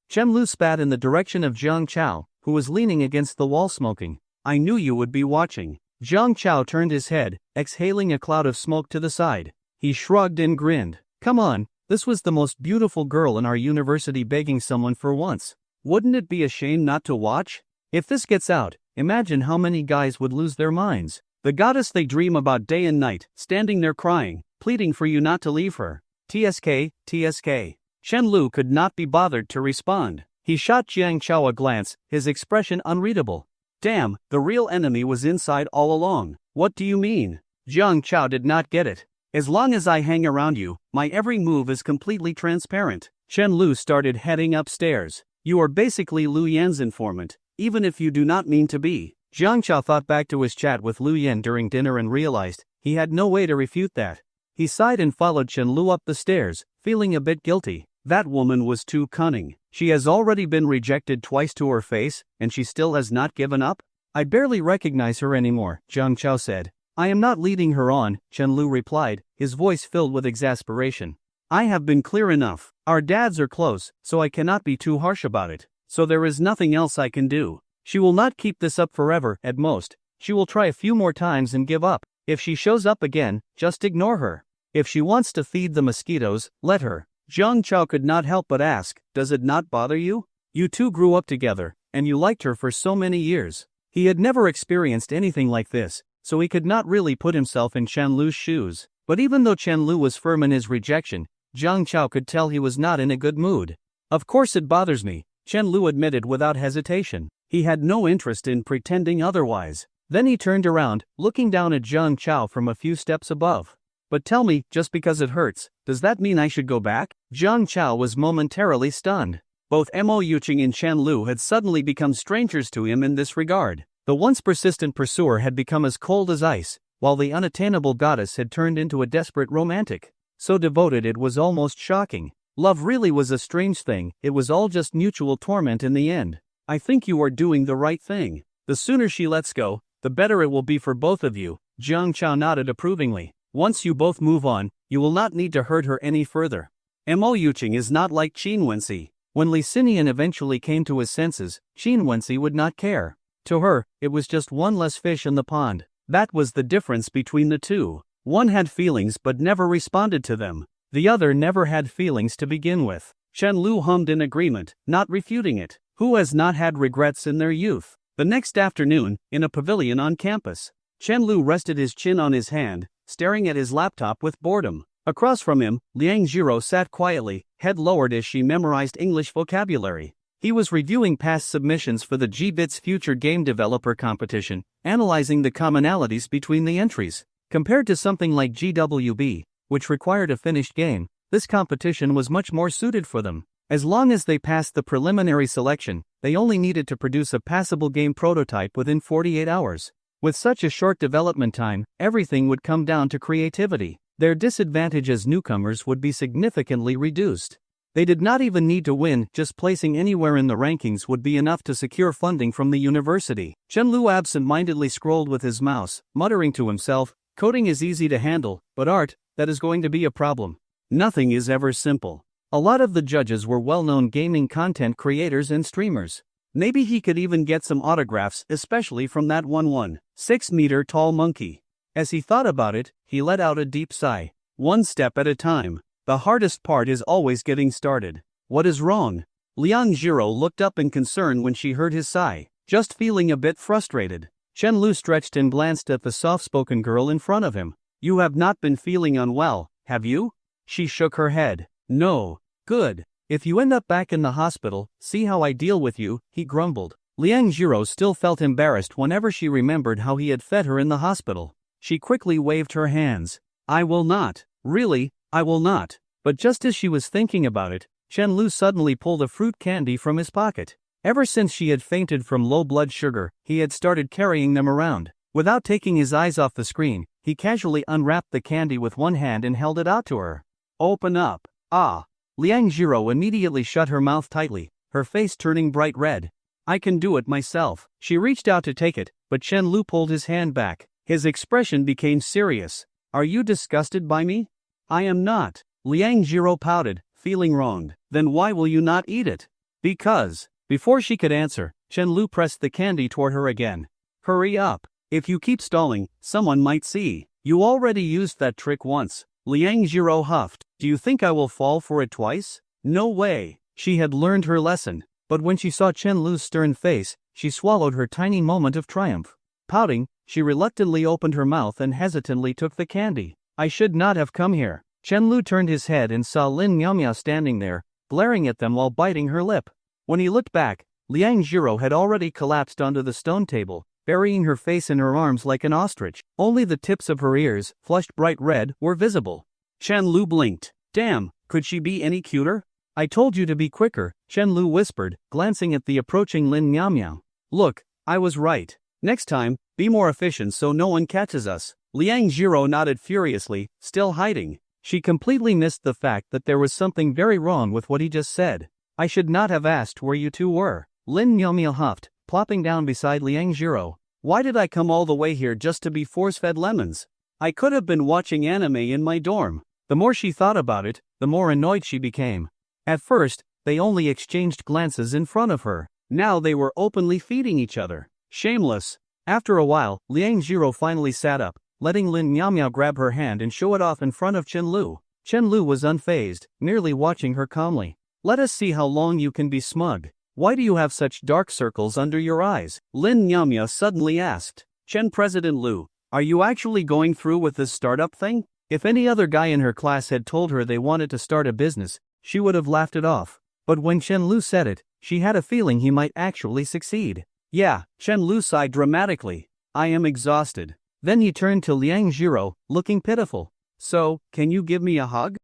Chen Lu spat in the direction of Jiang Chao, who was leaning against the wall smoking. "I knew you would be watching." Jiang Chao turned his head, exhaling a cloud of smoke to the side. He shrugged and grinned. "Come on, this was the most beautiful girl in our university begging someone for once. Wouldn't it be a shame not to watch? If this gets out, imagine how many guys would lose their minds. The goddess they dream about day and night, standing there crying, pleading for you not to leave her. TSK, TSK. Chen Lu could not be bothered to respond. He shot Jiang Chao a glance, his expression unreadable. "Damn, the real enemy was inside all along." "What do you mean?" Jiang Chao did not get it. "As long as I hang around you, my every move is completely transparent." Chen Lu started heading upstairs. "You are basically Lu Yan's informant, even if you do not mean to be." Jiang Chao thought back to his chat with Lu Yan during dinner and realized he had no way to refute that. He sighed and followed Chen Lu up the stairs, feeling a bit guilty. That woman was too cunning. She has already been rejected twice to her face, and she still has not given up? "I barely recognize her anymore," Jiang Chao said. "I am not leading her on," Chen Lu replied, his voice filled with exasperation. "I have been clear enough. Our dads are close, so I cannot be too harsh about it. So there is nothing else I can do. She will not keep this up forever, at most. She will try a few more times and give up. If she shows up again, just ignore her. If she wants to feed the mosquitoes, let her." Jiang Chao could not help but ask, "Does it not bother you? You two grew up together, and you liked her for so many years." He had never experienced anything like this, so he could not really put himself in Chen Lu's shoes. But even though Chen Lu was firm in his rejection, Jiang Chao could tell he was not in a good mood. "Of course it bothers me," Chen Lu admitted without hesitation. He had no interest in pretending otherwise. Then he turned around, looking down at Jiang Chao from a few steps above. "But tell me, just because it hurts, does that mean I should go back?" Jiang Chao was momentarily stunned. Both Mo Yuching and Chen Lu had suddenly become strangers to him in this regard. The once persistent pursuer had become as cold as ice, while the unattainable goddess had turned into a desperate romantic. So devoted it was almost shocking. Love really was a strange thing, it was all just mutual torment in the end. "I think you are doing the right thing. The sooner she lets go, the better it will be for both of you." Jiang Chao nodded approvingly. "Once you both move on, you will not need to hurt her any further." Mo Yuching is not like Qin Wenxi. When Li Xinian eventually came to his senses, Qin Wenxi would not care. To her, it was just one less fish in the pond. That was the difference between the two. One had feelings but never responded to them. The other never had feelings to begin with. Chen Lu hummed in agreement, not refuting it. Who has not had regrets in their youth? The next afternoon, in a pavilion on campus, Chen Lu rested his chin on his hand, staring at his laptop with boredom. Across from him, Liang Jiro sat quietly, head lowered as she memorized English vocabulary. He was reviewing past submissions for the G-Bits Future Game Developer Competition, analyzing the commonalities between the entries. Compared to something like GWB, which required a finished game, this competition was much more suited for them. As long as they passed the preliminary selection, they only needed to produce a passable game prototype within 48 hours. With such a short development time, everything would come down to creativity. Their disadvantage as newcomers would be significantly reduced. They did not even need to win, just placing anywhere in the rankings would be enough to secure funding from the university. Chenlu absent-mindedly scrolled with his mouse, muttering to himself, "Coding is easy to handle, but art, that is going to be a problem. Nothing is ever simple." A lot of the judges were well-known gaming content creators and streamers. Maybe he could even get some autographs, especially from that 1.16-meter tall monkey. As he thought about it, he let out a deep sigh. One step at a time. The hardest part is always getting started. What is wrong? Liang Jiro looked up in concern when she heard his sigh, just feeling a bit frustrated. Chenlu stretched and glanced at the soft-spoken girl in front of him. "You have not been feeling unwell, have you?" She shook her head. "No." "Good. If you end up back in the hospital, see how I deal with you," he grumbled. Liang Jiro still felt embarrassed whenever she remembered how he had fed her in the hospital. She quickly waved her hands. "I will not. Really, I will not." But just as she was thinking about it, Chenlu suddenly pulled a fruit candy from his pocket. Ever since she had fainted from low blood sugar, he had started carrying them around. Without taking his eyes off the screen, he casually unwrapped the candy with one hand and held it out to her. "Open up." "Ah." Liang Jiro immediately shut her mouth tightly, her face turning bright red. "I can do it myself." She reached out to take it, but Chenlu pulled his hand back. His expression became serious. "Are you disgusted by me?" "I am not." Liang Jiro pouted, feeling wronged. "Then why will you not eat it?" "Because." Before she could answer, Chenlu pressed the candy toward her again. "Hurry up. If you keep stalling, someone might see. You already used that trick once." Liang Jiro huffed. "Do you think I will fall for it twice?" "No way." She had learned her lesson, but when she saw Chenlu's stern face, she swallowed her tiny moment of triumph. Pouting, she reluctantly opened her mouth and hesitantly took the candy. "I should not have come here." Chenlu turned his head and saw Lin Miaomia standing there, glaring at them while biting her lip. When he looked back, Liang Jiro had already collapsed onto the stone table, burying her face in her arms like an ostrich. Only the tips of her ears, flushed bright red, were visible. Chenlu blinked. "Damn, could she be any cuter?" "I told you to be quicker," Chenlu whispered, glancing at the approaching Lin Miaomia. "Look, I was right. Next time, be more efficient so no one catches us." Liang Jiro nodded furiously, still hiding. She completely missed the fact that there was something very wrong with what he just said. "I should not have asked where you two were." Lin Miaomia huffed, plopping down beside Liang Jiro. "Why did I come all the way here just to be force-fed lemons? I could have been watching anime in my dorm." The more she thought about it, the more annoyed she became. At first, they only exchanged glances in front of her. Now they were openly feeding each other. Shameless. After a while, Liang Jiro finally sat up, letting Lin Miaomia grab her hand and show it off in front of Chenlu. Chenlu was unfazed, merely watching her calmly. "Let us see how long you can be smug. Why do you have such dark circles under your eyes?" Lin Miaomia suddenly asked. "Chen President Lu, are you actually going through with this startup thing?" If any other guy in her class had told her they wanted to start a business, she would have laughed it off. But when Chenlu said it, she had a feeling he might actually succeed. "Yeah," Chenlu sighed dramatically. "I am exhausted." Then he turned to Liang Jiro, looking pitiful. "So, can you give me a hug?"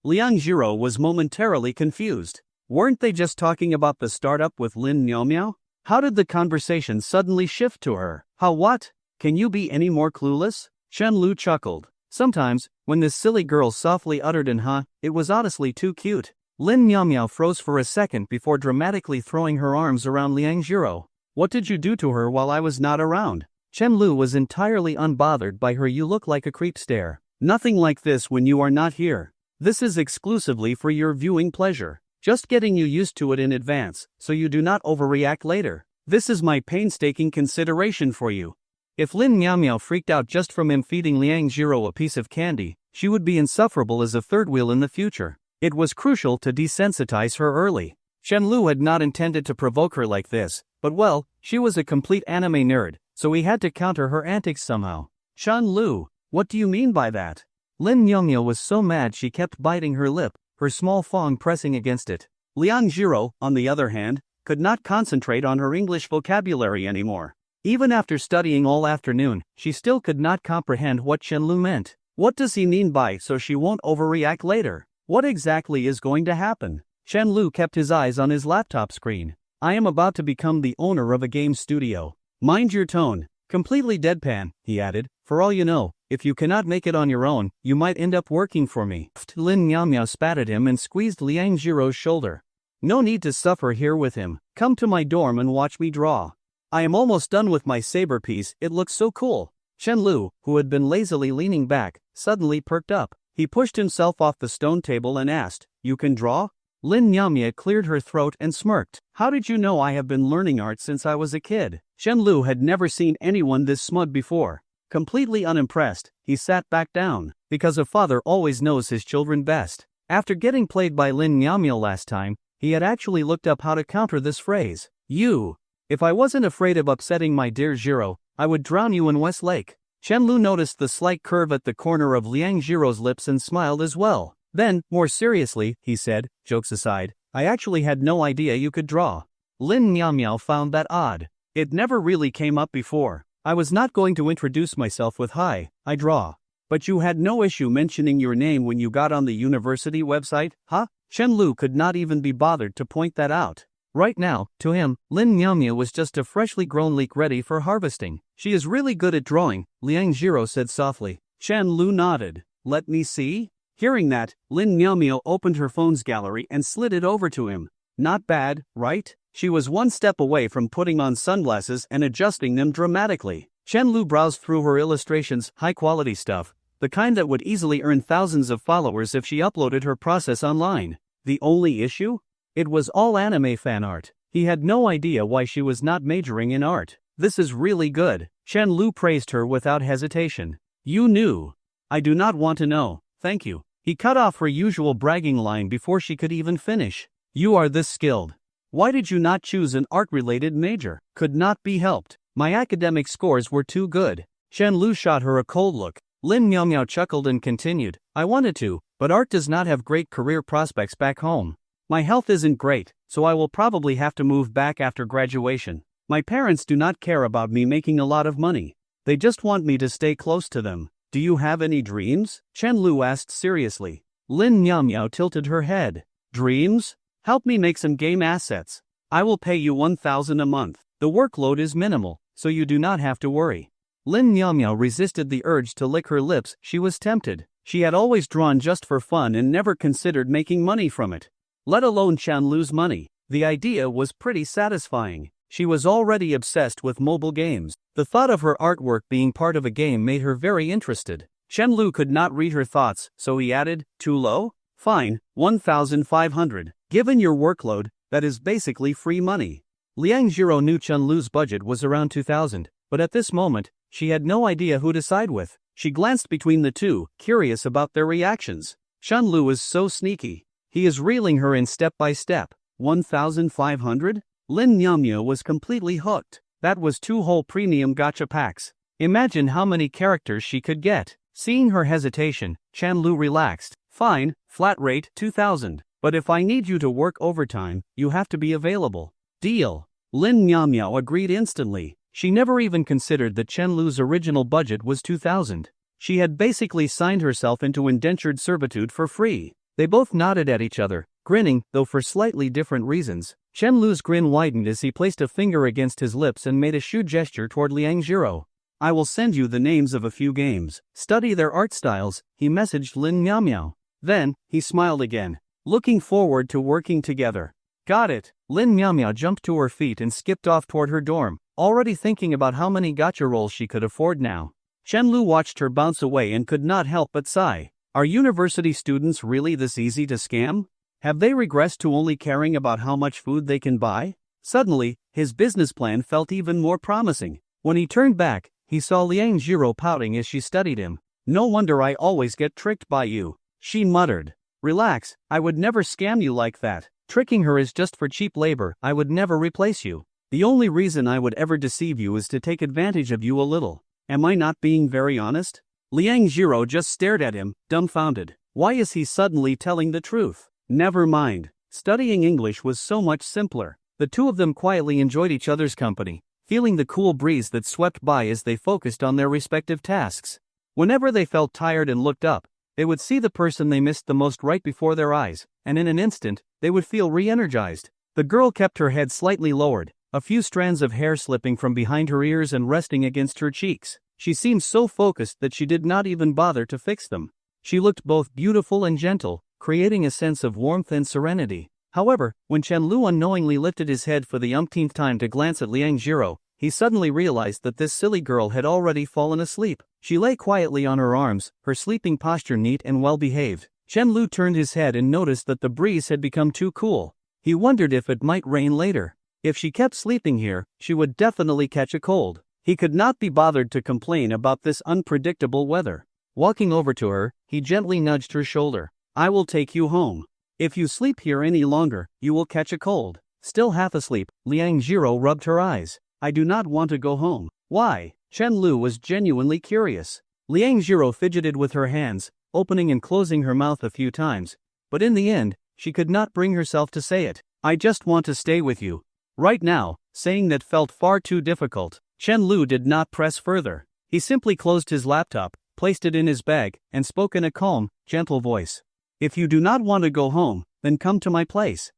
Liang Jiro was momentarily confused. Weren't they just talking about the startup with Lin Miaomia? How did the conversation suddenly shift to her? "How what? Can you be any more clueless?" Chenlu chuckled. Sometimes, when this silly girl softly uttered an "huh," it was honestly too cute. Lin Miaomia froze for a second before dramatically throwing her arms around Liang Jiro. "What did you do to her while I was not around?" Chenlu was entirely unbothered by her "you look like a creep" stare. "Nothing like this when you are not here. This is exclusively for your viewing pleasure. Just getting you used to it in advance, so you do not overreact later. This is my painstaking consideration for you." If Lin Miaomia freaked out just from him feeding Liang Jiro a piece of candy, she would be insufferable as a third wheel in the future. It was crucial to desensitize her early. Chenlu had not intended to provoke her like this, but well, she was a complete anime nerd, so he had to counter her antics somehow. "Chenlu, what do you mean by that?" Lin Miaomia was so mad she kept biting her lip, her small fong pressing against it. Liang Jiro, on the other hand, could not concentrate on her English vocabulary anymore. Even after studying all afternoon, she still could not comprehend what Chenlu meant. What does he mean by "so she won't overreact later"? What exactly is going to happen? Chenlu kept his eyes on his laptop screen. "I am about to become the owner of a game studio. Mind your tone. Completely deadpan, he added. For all you know, if you cannot make it on your own, you might end up working for me. Lin Miao spat at him and squeezed Liang Jiro's shoulder. No need to suffer here with him. Come to my dorm and watch me draw. I am almost done with my saber piece, it looks so cool. Chen Lu, who had been lazily leaning back, suddenly perked up. He pushed himself off the stone table and asked, "You can draw?" Lin Nyamya cleared her throat and smirked. "How did you know I have been learning art since I was a kid?" Chen Lu had never seen anyone this smug before. Completely unimpressed, he sat back down, because a father always knows his children best. After getting played by Lin Nyamya last time, he had actually looked up how to counter this phrase. "You. If I wasn't afraid of upsetting my dear Jiro, I would drown you in West Lake." Chen Lu noticed the slight curve at the corner of Liang Jiro's lips and smiled as well. Then, more seriously, he said, "Jokes aside, I actually had no idea you could draw." Lin Nyamya found that odd. It never really came up before. "I was not going to introduce myself with hi, I draw. But you had no issue mentioning your name when you got on the university website, huh?" Chen Lu could not even be bothered to point that out. Right now, to him, Lin Nyamya was just a freshly grown leek ready for harvesting. "She is really good at drawing," Liang Jiro said softly. Chen Lu nodded. "Let me see?" Hearing that, Lin Nyamya opened her phone's gallery and slid it over to him. "Not bad, right?" She was one step away from putting on sunglasses and adjusting them dramatically. Chen Lu browsed through her illustrations, high-quality stuff, the kind that would easily earn thousands of followers if she uploaded her process online. The only issue? It was all anime fan art. He had no idea why she was not majoring in art. "This is really good." Chen Lu praised her without hesitation. "You knew." "I do not want to know, thank you." He cut off her usual bragging line before she could even finish. "You are this skilled. Why did you not choose an art-related major?" "Could not be helped. My academic scores were too good." Chen Lu shot her a cold look. Lin Miao chuckled and continued, "I wanted to, but art does not have great career prospects back home. My health isn't great, so I will probably have to move back after graduation. My parents do not care about me making a lot of money. They just want me to stay close to them." "Do you have any dreams?" Chen Lu asked seriously. Lin Miao tilted her head. "Dreams? Help me make some game assets. I will pay you 1,000 a month. The workload is minimal, so you do not have to worry." Lin Miao resisted the urge to lick her lips. She was tempted. She had always drawn just for fun and never considered making money from it. Let alone Chen Lu's money. The idea was pretty satisfying. She was already obsessed with mobile games. The thought of her artwork being part of a game made her very interested. Chen Lu could not read her thoughts, so he added, "Too low? Fine, 1,500. Given your workload, that is basically free money." Liang Jiro knew Chen Lu's budget was around 2,000, but at this moment, she had no idea who to side with. She glanced between the two, curious about their reactions. Chen Lu is so sneaky. He is reeling her in step by step. 1,500? Lin Nyamya was completely hooked. That was 2 whole premium gacha packs. Imagine how many characters she could get. Seeing her hesitation, Chen Lu relaxed. "Fine, flat rate 2,000. But if I need you to work overtime, you have to be available." "Deal." Lin Nyamya agreed instantly. She never even considered that Chen Lu's original budget was 2,000. She had basically signed herself into indentured servitude for free. They both nodded at each other, grinning, though for slightly different reasons. Chen Lu's grin widened as he placed a finger against his lips and made a shoe gesture toward Liang Jiro. "I will send you the names of a few games. Study their art styles," he messaged Lin Miao. Then, he smiled again. "Looking forward to working together." "Got it." Lin Miao jumped to her feet and skipped off toward her dorm, already thinking about how many gacha rolls she could afford now. Chen Lu watched her bounce away and could not help but sigh. Are university students really this easy to scam? Have they regressed to only caring about how much food they can buy? Suddenly, his business plan felt even more promising. When he turned back, he saw Liang Jiro pouting as she studied him. "No wonder I always get tricked by you," she muttered. "Relax, I would never scam you like that. Tricking her is just for cheap labor. I would never replace you. The only reason I would ever deceive you is to take advantage of you a little. Am I not being very honest?" Liang Jiro just stared at him, dumbfounded. Why is he suddenly telling the truth? Never mind. Studying English was so much simpler. The two of them quietly enjoyed each other's company, feeling the cool breeze that swept by as they focused on their respective tasks. Whenever they felt tired and looked up, they would see the person they missed the most right before their eyes, and in an instant, they would feel re-energized. The girl kept her head slightly lowered, a few strands of hair slipping from behind her ears and resting against her cheeks. She seemed so focused that she did not even bother to fix them. She looked both beautiful and gentle, creating a sense of warmth and serenity. However, when Chen Lu unknowingly lifted his head for the umpteenth time to glance at Liang Jiro, he suddenly realized that this silly girl had already fallen asleep. She lay quietly on her arms, her sleeping posture neat and well-behaved. Chen Lu turned his head and noticed that the breeze had become too cool. He wondered if it might rain later. If she kept sleeping here, she would definitely catch a cold. He could not be bothered to complain about this unpredictable weather. Walking over to her, he gently nudged her shoulder. "I will take you home. If you sleep here any longer, you will catch a cold." Still half asleep, Liang Jiro rubbed her eyes. "I do not want to go home." "Why?" Chen Lu was genuinely curious. Liang Jiro fidgeted with her hands, opening and closing her mouth a few times, but in the end, she could not bring herself to say it. "I just want to stay with you." Right now, saying that felt far too difficult. Chen Lu did not press further. He simply closed his laptop, placed it in his bag, and spoke in a calm, gentle voice. "If you do not want to go home, then come to my place."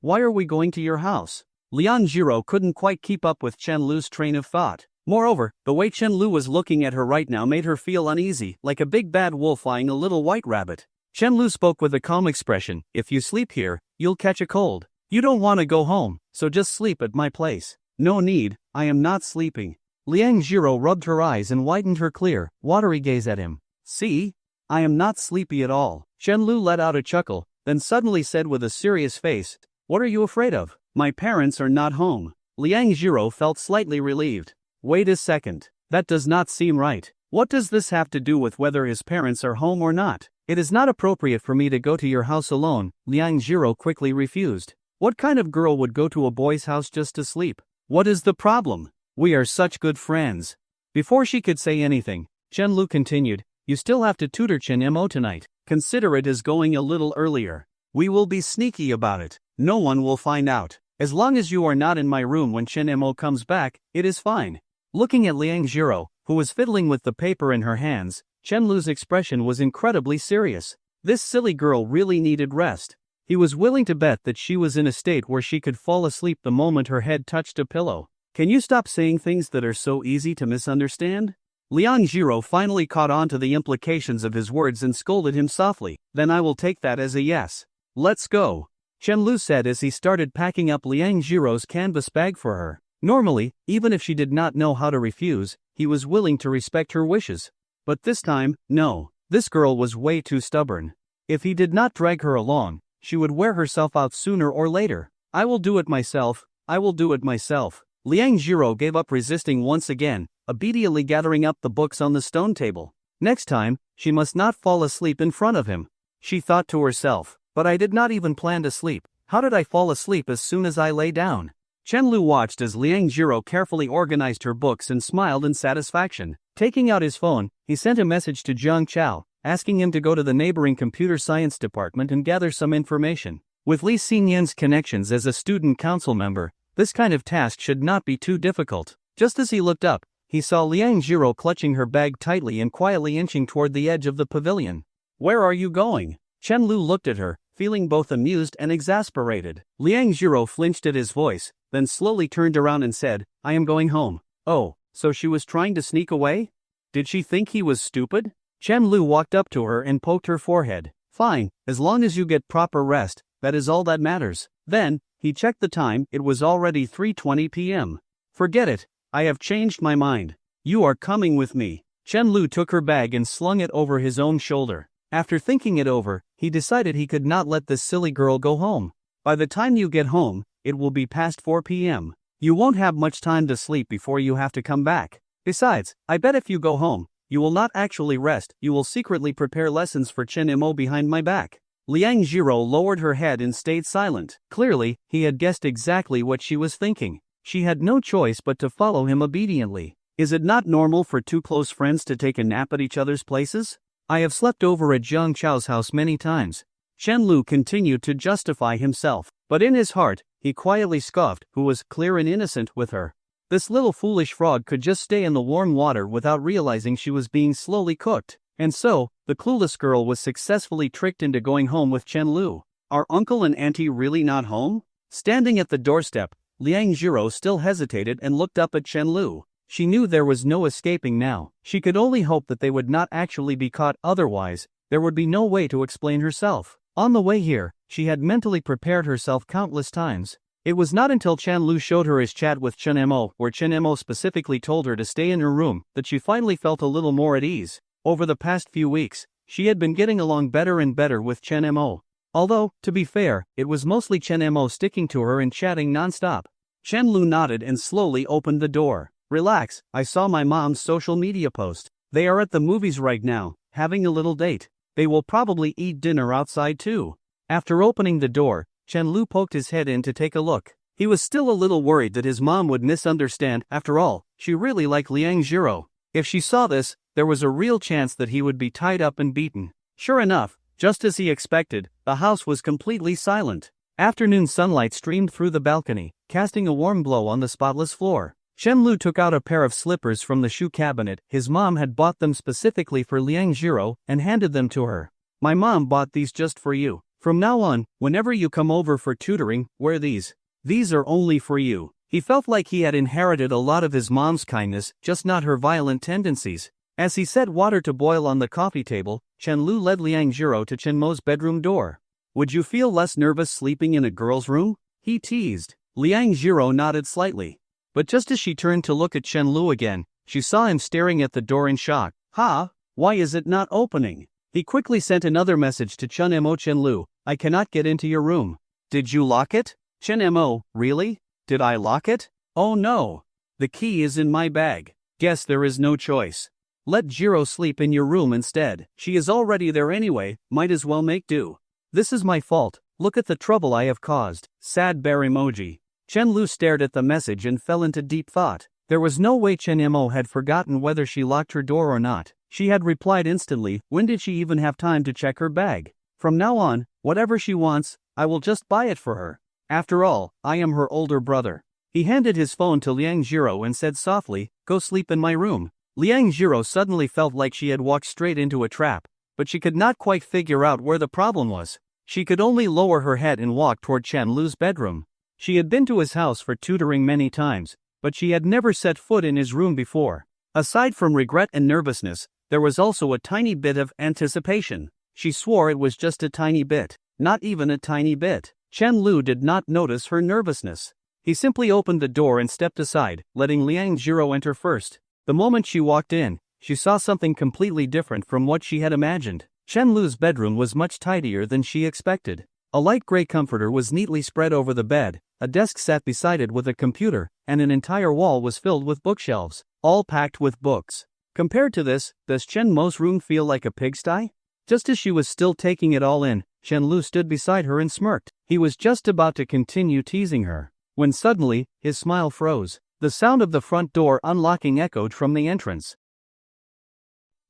"Why are we going to your house?" Liang Jiro couldn't quite keep up with Chen Lu's train of thought. Moreover, the way Chen Lu was looking at her right now made her feel uneasy, like a big bad wolf eyeing a little white rabbit. Chen Lu spoke with a calm expression. "If you sleep here, you'll catch a cold. You don't want to go home, so just sleep at my place." "No need, I am not sleeping." Liang Jiro rubbed her eyes and widened her clear, watery gaze at him. "See? I am not sleepy at all." Chen Lu let out a chuckle, then suddenly said with a serious face, "What are you afraid of? My parents are not home." Liang Jiro felt slightly relieved. "Wait a second. That does not seem right. What does this have to do with whether his parents are home or not?" "It is not appropriate for me to go to your house alone," Liang Jiro quickly refused. "What kind of girl would go to a boy's house just to sleep? What is the problem? We are such good friends." Before she could say anything, Chen Lu continued, "You still have to tutor Chen Mo tonight. Consider it as going a little earlier. We will be sneaky about it. No one will find out. As long as you are not in my room when Chen Mo comes back, it is fine." Looking at Liang Jiro, who was fiddling with the paper in her hands, Chen Lu's expression was incredibly serious. This silly girl really needed rest. He was willing to bet that she was in a state where she could fall asleep the moment her head touched a pillow. "Can you stop saying things that are so easy to misunderstand?" Liang Jiro finally caught on to the implications of his words and scolded him softly. "Then I will take that as a yes. Let's go," Chen Lu said as he started packing up Liang Jiro's canvas bag for her. Normally, even if she did not know how to refuse, he was willing to respect her wishes. But this time, no. This girl was way too stubborn. If he did not drag her along, she would wear herself out sooner or later. "I will do it myself. I will do it myself." Liang Jiro gave up resisting once again, obediently gathering up the books on the stone table. Next time, she must not fall asleep in front of him. She thought to herself, "But I did not even plan to sleep. How did I fall asleep as soon as I lay down?" Chen Lu watched as Liang Jiro carefully organized her books and smiled in satisfaction. Taking out his phone, he sent a message to Zhang Chao, asking him to go to the neighboring computer science department and gather some information. With Li Xinyan's connections as a student council member, this kind of task should not be too difficult. Just as he looked up, he saw Liang Jiro clutching her bag tightly and quietly inching toward the edge of the pavilion. "Where are you going?" Chen Lu looked at her, feeling both amused and exasperated. Liang Jiro flinched at his voice, then slowly turned around and said, "I am going home." "Oh, so she was trying to sneak away? Did she think he was stupid?" Chen Lu walked up to her and poked her forehead. "Fine, as long as you get proper rest, that is all that matters." Then, he checked the time. It was already 3:20 p.m. "Forget it, I have changed my mind. You are coming with me." Chen Lu took her bag and slung it over his own shoulder. After thinking it over, he decided he could not let this silly girl go home. "By the time you get home, it will be past 4 p.m. You won't have much time to sleep before you have to come back. Besides, I bet if you go home, you will not actually rest, you will secretly prepare lessons for Chen Mo behind my back." Liang Jiro lowered her head and stayed silent. Clearly, he had guessed exactly what she was thinking. She had no choice but to follow him obediently. Is it not normal for two close friends to take a nap at each other's places? I have slept over at Zhang Chao's house many times. Chen Lu continued to justify himself, but in his heart, he quietly scoffed, who was clear and innocent with her. This little foolish frog could just stay in the warm water without realizing she was being slowly cooked. And so, the clueless girl was successfully tricked into going home with Chen Lu. Are uncle and auntie really not home? Standing at the doorstep, Liang Jiro still hesitated and looked up at Chen Lu. She knew there was no escaping now. She could only hope that they would not actually be caught, otherwise, there would be no way to explain herself. On the way here, she had mentally prepared herself countless times. It was not until Chen Lu showed her his chat with Chen Mo, where Chen Mo specifically told her to stay in her room, that she finally felt a little more at ease. Over the past few weeks, she had been getting along better and better with Chen Mo. Although, to be fair, it was mostly Chen Mo sticking to her and chatting non-stop. Chen Lu nodded and slowly opened the door. Relax, I saw my mom's social media post. They are at the movies right now, having a little date. They will probably eat dinner outside too. After opening the door, Chen Lu poked his head in to take a look. He was still a little worried that his mom would misunderstand. After all, she really liked Liang Jiro. If she saw this, there was a real chance that he would be tied up and beaten. Sure enough, just as he expected, the house was completely silent. Afternoon sunlight streamed through the balcony, casting a warm glow on the spotless floor. Chen Lu took out a pair of slippers from the shoe cabinet. His mom had bought them specifically for Liang Jiro and handed them to her. My mom bought these just for you. From now on, whenever you come over for tutoring, wear these. These are only for you. He felt like he had inherited a lot of his mom's kindness, just not her violent tendencies. As he set water to boil on the coffee table, Chen Lu led Liang Jiro to Chen Mo's bedroom door. Would you feel less nervous sleeping in a girl's room? He teased. Liang Jiro nodded slightly. But just as she turned to look at Chen Lu again, she saw him staring at the door in shock. Ha! Why is it not opening? He quickly sent another message to Chen Mo. Chen Lu, I cannot get into your room. Did you lock it? Chen Mo, really? Did I lock it? Oh no. The key is in my bag. Guess there is no choice. Let Jiro sleep in your room instead. She is already there anyway, might as well make do. This is my fault. Look at the trouble I have caused. Sad bear emoji. Chen Lu stared at the message and fell into deep thought. There was no way Chen Mo had forgotten whether she locked her door or not. She had replied instantly. When did she even have time to check her bag? From now on, whatever she wants, I will just buy it for her. After all, I am her older brother. He handed his phone to Liang Jiro and said softly, go sleep in my room. Liang Jiro suddenly felt like she had walked straight into a trap, but she could not quite figure out where the problem was. She could only lower her head and walk toward Chen Lu's bedroom. She had been to his house for tutoring many times, but she had never set foot in his room before. Aside from regret and nervousness, there was also a tiny bit of anticipation. She swore it was just a tiny bit, not even a tiny bit. Chen Lu did not notice her nervousness. He simply opened the door and stepped aside, letting Liang Jiro enter first. The moment she walked in, she saw something completely different from what she had imagined. Chen Lu's bedroom was much tidier than she expected. A light gray comforter was neatly spread over the bed, a desk sat beside it with a computer, and an entire wall was filled with bookshelves, all packed with books. Compared to this, does Chen Mo's room feel like a pigsty? Just as she was still taking it all in, Chen Lu stood beside her and smirked. He was just about to continue teasing her, when suddenly, his smile froze. The sound of the front door unlocking echoed from the entrance.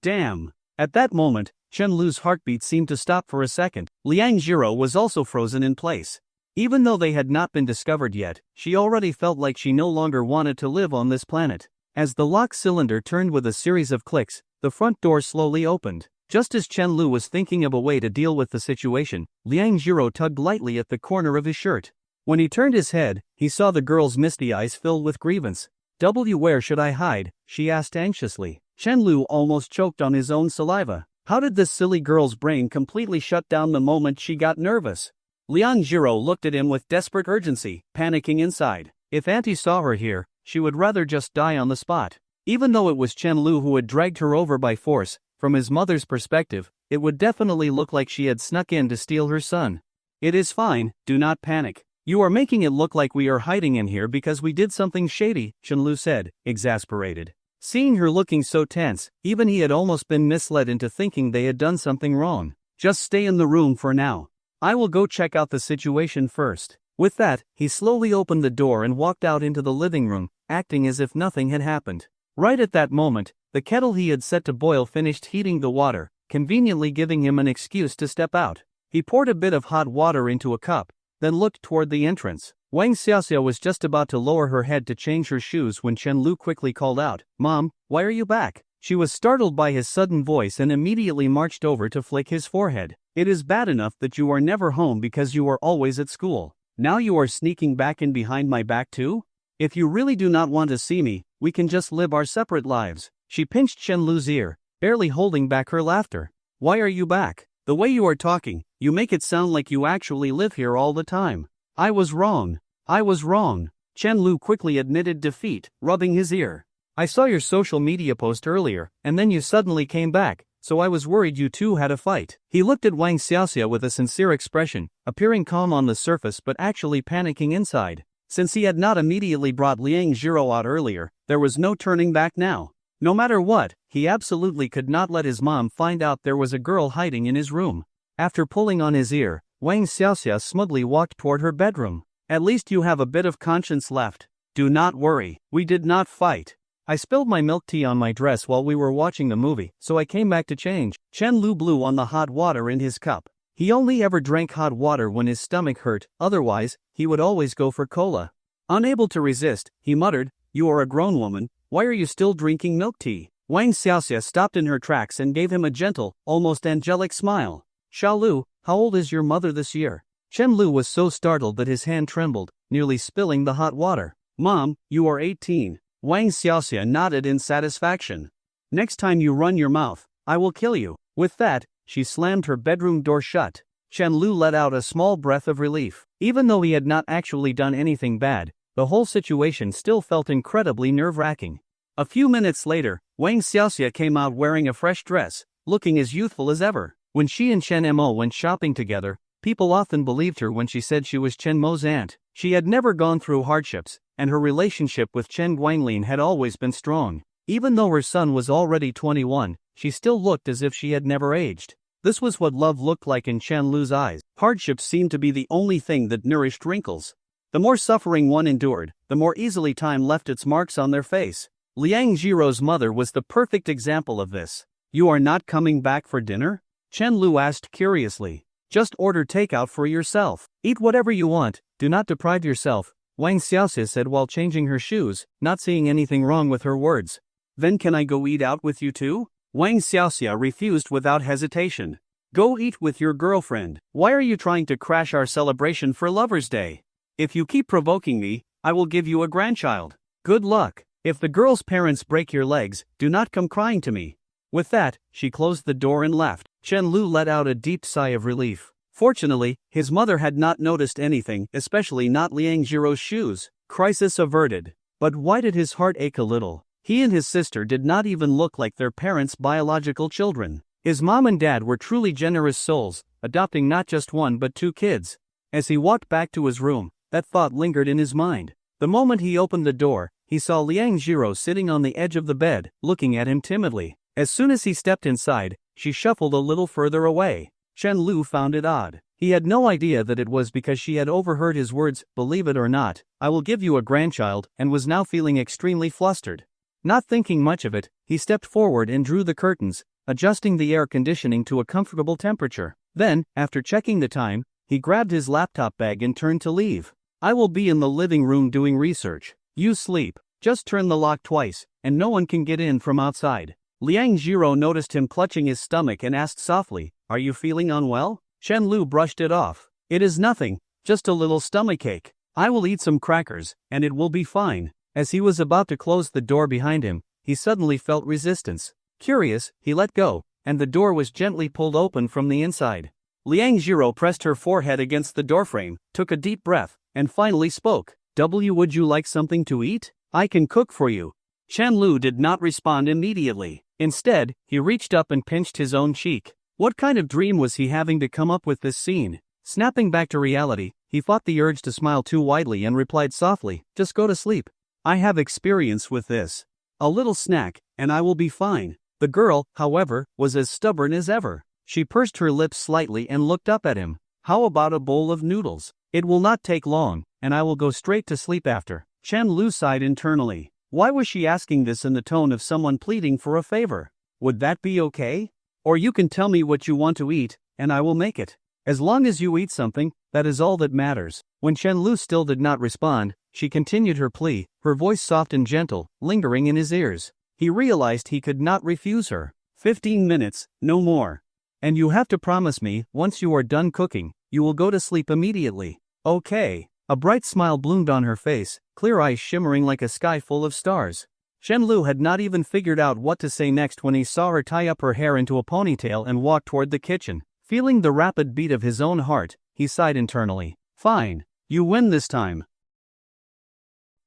Damn! At that moment, Chen Lu's heartbeat seemed to stop for a second. Liang Jiro was also frozen in place. Even though they had not been discovered yet, she already felt like she no longer wanted to live on this planet. As the lock cylinder turned with a series of clicks, the front door slowly opened. Just as Chen Lu was thinking of a way to deal with the situation, Liang Jiro tugged lightly at the corner of his shirt. When he turned his head, he saw the girl's misty eyes filled with grievance. Where should I hide? She asked anxiously. Chen Lu almost choked on his own saliva. How did this silly girl's brain completely shut down the moment she got nervous? Liang Jiro looked at him with desperate urgency, panicking inside. If Auntie saw her here, she would rather just die on the spot. Even though it was Chen Lu who had dragged her over by force, from his mother's perspective, it would definitely look like she had snuck in to steal her son. It is fine, do not panic. You are making it look like we are hiding in here because we did something shady, Chen Lu said, exasperated. Seeing her looking so tense, even he had almost been misled into thinking they had done something wrong. Just stay in the room for now. I will go check out the situation first. With that, he slowly opened the door and walked out into the living room, acting as if nothing had happened. Right at that moment, the kettle he had set to boil finished heating the water, conveniently giving him an excuse to step out. He poured a bit of hot water into a cup, then looked toward the entrance. Wang Xiaoxiao was just about to lower her head to change her shoes when Chen Lu quickly called out, Mom, why are you back? She was startled by his sudden voice and immediately marched over to flick his forehead. It is bad enough that you are never home because you are always at school. Now you are sneaking back in behind my back too? If you really do not want to see me, we can just live our separate lives. She pinched Chen Lu's ear, barely holding back her laughter. Why are you back? The way you are talking, you make it sound like you actually live here all the time. I was wrong. I was wrong. Chen Lu quickly admitted defeat, rubbing his ear. I saw your social media post earlier, and then you suddenly came back, so I was worried you two had a fight. He looked at Wang Xiaoxia with a sincere expression, appearing calm on the surface but actually panicking inside. Since he had not immediately brought Liang Zhiro out earlier, there was no turning back now. No matter what, he absolutely could not let his mom find out there was a girl hiding in his room. After pulling on his ear, Wang Xiaoxia smugly walked toward her bedroom. At least you have a bit of conscience left. Do not worry, we did not fight. I spilled my milk tea on my dress while we were watching the movie, so I came back to change. Chen Lu blew on the hot water in his cup. He only ever drank hot water when his stomach hurt, otherwise, he would always go for cola. Unable to resist, he muttered, "You are a grown woman, why are you still drinking milk tea?" Wang Xiaoxia stopped in her tracks and gave him a gentle, almost angelic smile. "Xiaolu, how old is your mother this year?" Chen Lu was so startled that his hand trembled, nearly spilling the hot water. "Mom, you are 18. Wang Xiaoxia nodded in satisfaction. "Next time you run your mouth, I will kill you." With that, she slammed her bedroom door shut. Chen Lu let out a small breath of relief. Even though he had not actually done anything bad, the whole situation still felt incredibly nerve-wracking. A few minutes later, Wang Xiaoxia came out wearing a fresh dress, looking as youthful as ever. When she and Chen Mo went shopping together, people often believed her when she said she was Chen Mo's aunt. She had never gone through hardships, and her relationship with Chen Guanglin had always been strong. Even though her son was already 21, she still looked as if she had never aged. This was what love looked like in Chen Lu's eyes. Hardships seemed to be the only thing that nourished wrinkles. The more suffering one endured, the more easily time left its marks on their face. Liang Zhiro's mother was the perfect example of this. "You are not coming back for dinner?" Chen Lu asked curiously. "Just order takeout for yourself. Eat whatever you want, do not deprive yourself," Wang Xiaoxia said while changing her shoes, not seeing anything wrong with her words. "Then can I go eat out with you too?" Wang Xiaoxia refused without hesitation. "Go eat with your girlfriend. Why are you trying to crash our celebration for Lover's Day? If you keep provoking me, I will give you a grandchild. Good luck. If the girl's parents break your legs, do not come crying to me." With that, she closed the door and left. Chen Lu let out a deep sigh of relief. Fortunately, his mother had not noticed anything, especially not Liang Zhiro's shoes. Crisis averted. But why did his heart ache a little? He and his sister did not even look like their parents' biological children. His mom and dad were truly generous souls, adopting not just one but two kids. As he walked back to his room, that thought lingered in his mind. The moment he opened the door, he saw Liang Zhiro sitting on the edge of the bed, looking at him timidly. As soon as he stepped inside, she shuffled a little further away. Chen Lu found it odd. He had no idea that it was because she had overheard his words, "Believe it or not, I will give you a grandchild," and was now feeling extremely flustered. Not thinking much of it, he stepped forward and drew the curtains, adjusting the air conditioning to a comfortable temperature. Then, after checking the time, he grabbed his laptop bag and turned to leave. "I will be in the living room doing research. You sleep. Just turn the lock twice, and no one can get in from outside." Liang Zhiro noticed him clutching his stomach and asked softly, "Are you feeling unwell?" Chen Lu brushed it off. "It is nothing, just a little stomachache. I will eat some crackers, and it will be fine." As he was about to close the door behind him, he suddenly felt resistance. Curious, he let go, and the door was gently pulled open from the inside. Liang Zhiro pressed her forehead against the doorframe, took a deep breath, and finally spoke. Would you like something to eat? I can cook for you." Chen Lu did not respond immediately. Instead, he reached up and pinched his own cheek. What kind of dream was he having to come up with this scene? Snapping back to reality, he fought the urge to smile too widely and replied softly, "Just go to sleep. I have experience with this. A little snack, and I will be fine." The girl, however, was as stubborn as ever. She pursed her lips slightly and looked up at him. "How about a bowl of noodles? It will not take long, and I will go straight to sleep after." Chen Lu sighed internally. Why was she asking this in the tone of someone pleading for a favor? Would that be okay? "Or you can tell me what you want to eat, and I will make it. As long as you eat something, that is all that matters." When Chen Lu still did not respond, she continued her plea, her voice soft and gentle, lingering in his ears. He realized he could not refuse her. 15 minutes, no more. And you have to promise me, once you are done cooking, you will go to sleep immediately. Okay. A bright smile bloomed on her face, clear eyes shimmering like a sky full of stars. Shenlu had not even figured out what to say next when he saw her tie up her hair into a ponytail and walk toward the kitchen. Feeling the rapid beat of his own heart, he sighed internally. Fine. You win this time.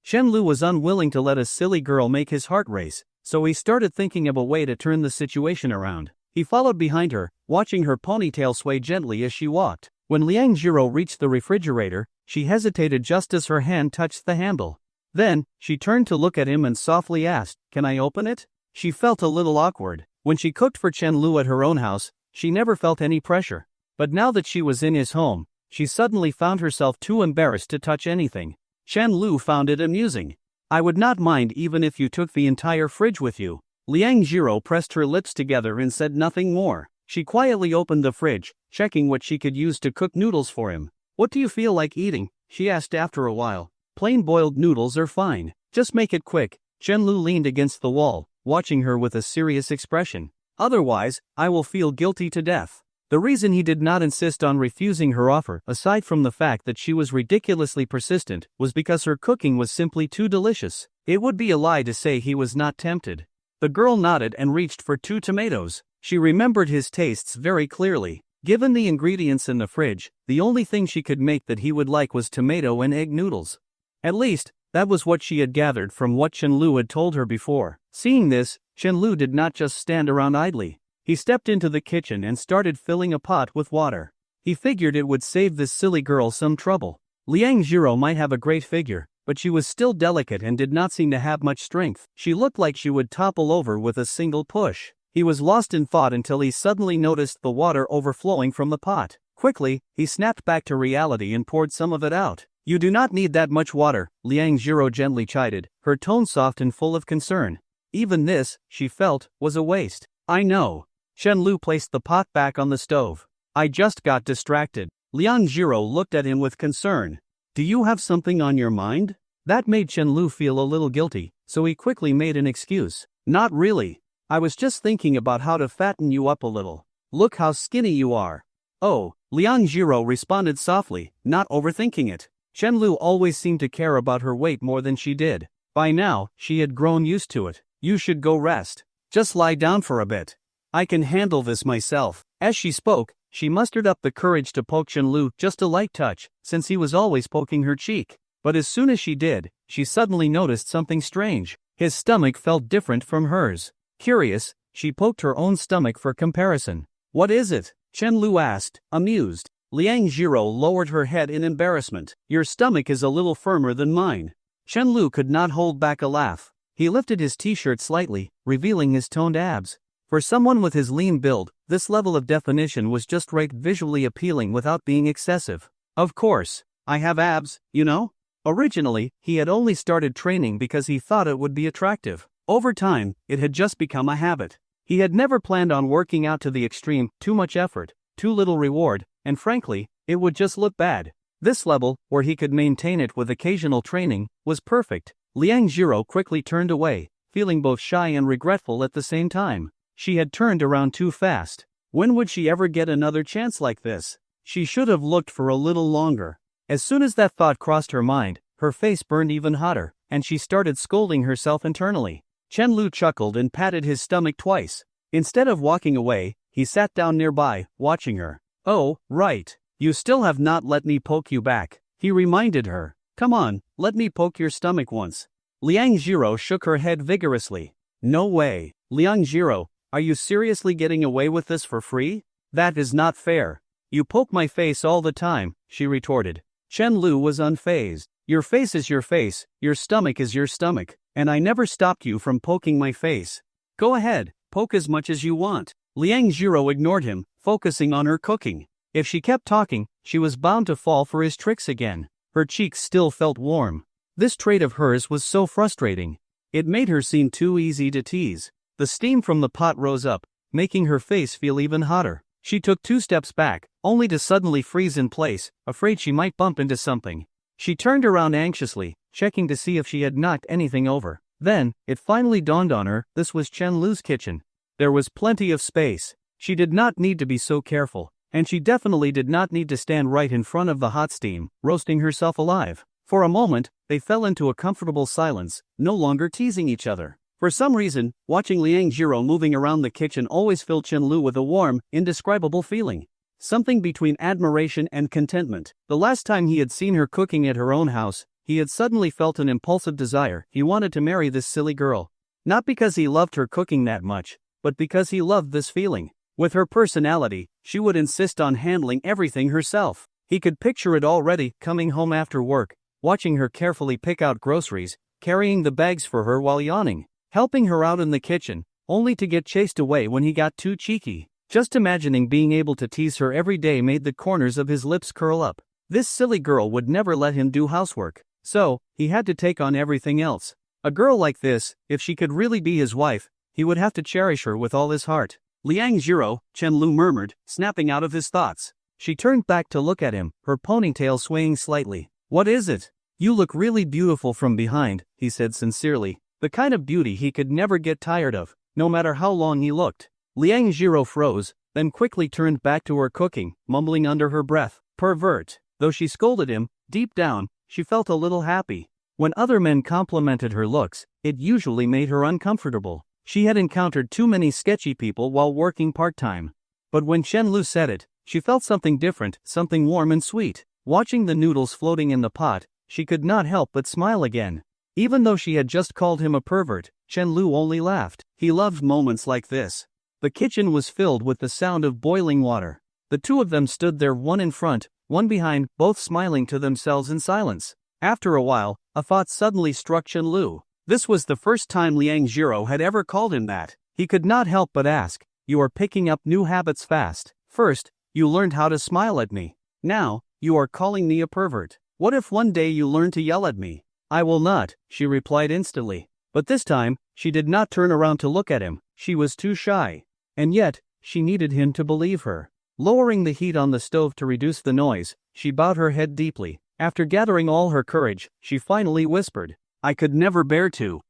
Shenlu was unwilling to let a silly girl make his heart race, so he started thinking of a way to turn the situation around. He followed behind her, watching her ponytail sway gently as she walked. When Liang Jiro reached the refrigerator, she hesitated just as her hand touched the handle. Then, she turned to look at him and softly asked, "Can I open it?" She felt a little awkward. When she cooked for Chen Lu at her own house, she never felt any pressure. But now that she was in his home, she suddenly found herself too embarrassed to touch anything. Chen Lu found it amusing. "I would not mind even if you took the entire fridge with you." Liang Jiro pressed her lips together and said nothing more. She quietly opened the fridge, checking what she could use to cook noodles for him. "What do you feel like eating?" she asked after a while. "Plain boiled noodles are fine. Just make it quick." Chen Lu leaned against the wall, watching her with a serious expression. "Otherwise, I will feel guilty to death." The reason he did not insist on refusing her offer, aside from the fact that she was ridiculously persistent, was because her cooking was simply too delicious. It would be a lie to say he was not tempted. The girl nodded and reached for 2 tomatoes. She remembered his tastes very clearly. Given the ingredients in the fridge, the only thing she could make that he would like was tomato and egg noodles. At least, that was what she had gathered from what Chen Lu had told her before. Seeing this, Chen Lu did not just stand around idly. He stepped into the kitchen and started filling a pot with water. He figured it would save this silly girl some trouble. Liang Jiro might have a great figure, but she was still delicate and did not seem to have much strength. She looked like she would topple over with a single push. He was lost in thought until he suddenly noticed the water overflowing from the pot. Quickly, he snapped back to reality and poured some of it out. "You do not need that much water," Liang Jiro gently chided, her tone soft and full of concern. Even this, she felt, was a waste. "I know." Chen Lu placed the pot back on the stove. "I just got distracted." Liang Jiro looked at him with concern. "Do you have something on your mind?" That made Chen Lu feel a little guilty, so he quickly made an excuse. "Not really. I was just thinking about how to fatten you up a little. Look how skinny you are." "Oh," Liang Jiro responded softly, not overthinking it. Chen Lu always seemed to care about her weight more than she did. By now, she had grown used to it. "You should go rest. Just lie down for a bit. I can handle this myself." As she spoke, she mustered up the courage to poke Chen Lu just a light touch, since he was always poking her cheek. But as soon as she did, she suddenly noticed something strange. His stomach felt different from hers. Curious, she poked her own stomach for comparison. "What is it?" Chen Lu asked, amused. Liang Jiro lowered her head in embarrassment. "Your stomach is a little firmer than mine." Chen Lu could not hold back a laugh. He lifted his t-shirt slightly, revealing his toned abs. For someone with his lean build, this level of definition was just right, visually appealing without being excessive. "Of course, I have abs, you know?" Originally, he had only started training because he thought it would be attractive. Over time, it had just become a habit. He had never planned on working out to the extreme, too much effort, too little reward, and frankly, it would just look bad. This level, where he could maintain it with occasional training, was perfect. Liang Jiro quickly turned away, feeling both shy and regretful at the same time. She had turned around too fast. When would she ever get another chance like this? She should have looked for a little longer. As soon as that thought crossed her mind, her face burned even hotter, and she started scolding herself internally. Chen Lu chuckled and patted his stomach twice. Instead of walking away, he sat down nearby, watching her. "Oh, right. You still have not let me poke you back," he reminded her. "Come on, let me poke your stomach once." Liang Jiro shook her head vigorously. "No way. Liang Jiro, are you seriously getting away with this for free? That is not fair." "You poke my face all the time," she retorted. Chen Lu was unfazed. "Your face is your face, your stomach is your stomach, and I never stopped you from poking my face. Go ahead, poke as much as you want." Liang Jiro ignored him, focusing on her cooking. If she kept talking, she was bound to fall for his tricks again. Her cheeks still felt warm. This trait of hers was so frustrating. It made her seem too easy to tease. The steam from the pot rose up, making her face feel even hotter. She took 2 steps back, only to suddenly freeze in place, afraid she might bump into something. She turned around anxiously, checking to see if she had knocked anything over. Then, it finally dawned on her, this was Chen Lu's kitchen. There was plenty of space. She did not need to be so careful. And she definitely did not need to stand right in front of the hot steam, roasting herself alive. For a moment, they fell into a comfortable silence, no longer teasing each other. For some reason, watching Liang Jiro moving around the kitchen always filled Chen-Lu with a warm, indescribable feeling. Something between admiration and contentment. The last time he had seen her cooking at her own house, he had suddenly felt an impulsive desire. He wanted to marry this silly girl. Not because he loved her cooking that much, but because he loved this feeling. With her personality, she would insist on handling everything herself. He could picture it already, coming home after work, watching her carefully pick out groceries, carrying the bags for her while yawning, helping her out in the kitchen, only to get chased away when he got too cheeky. Just imagining being able to tease her every day made the corners of his lips curl up. This silly girl would never let him do housework, so he had to take on everything else. A girl like this, if she could really be his wife, he would have to cherish her with all his heart. Liang Jiro, Chen-Lu murmured, snapping out of his thoughts. She turned back to look at him, her ponytail swaying slightly. What is it? You look really beautiful from behind, he said sincerely, the kind of beauty he could never get tired of, no matter how long he looked. Liang Jiro froze, then quickly turned back to her cooking, mumbling under her breath, pervert. Though she scolded him, deep down, she felt a little happy. When other men complimented her looks, it usually made her uncomfortable. She had encountered too many sketchy people while working part-time. But when Chen-Lu said it, she felt something different, something warm and sweet. Watching the noodles floating in the pot, she could not help but smile again. Even though she had just called him a pervert, Chen-Lu only laughed. He loved moments like this. The kitchen was filled with the sound of boiling water. The two of them stood there, one in front, one behind, both smiling to themselves in silence. After a while, a thought suddenly struck Chen-Lu. This was the first time Liang Jiro had ever called him that. He could not help but ask, "You are picking up new habits fast. First, you learned how to smile at me. Now, you are calling me a pervert. What if one day you learn to yell at me?" "I will not," she replied instantly. But this time, she did not turn around to look at him. She was too shy. And yet, she needed him to believe her. Lowering the heat on the stove to reduce the noise, she bowed her head deeply. After gathering all her courage, she finally whispered, "I could never bear to."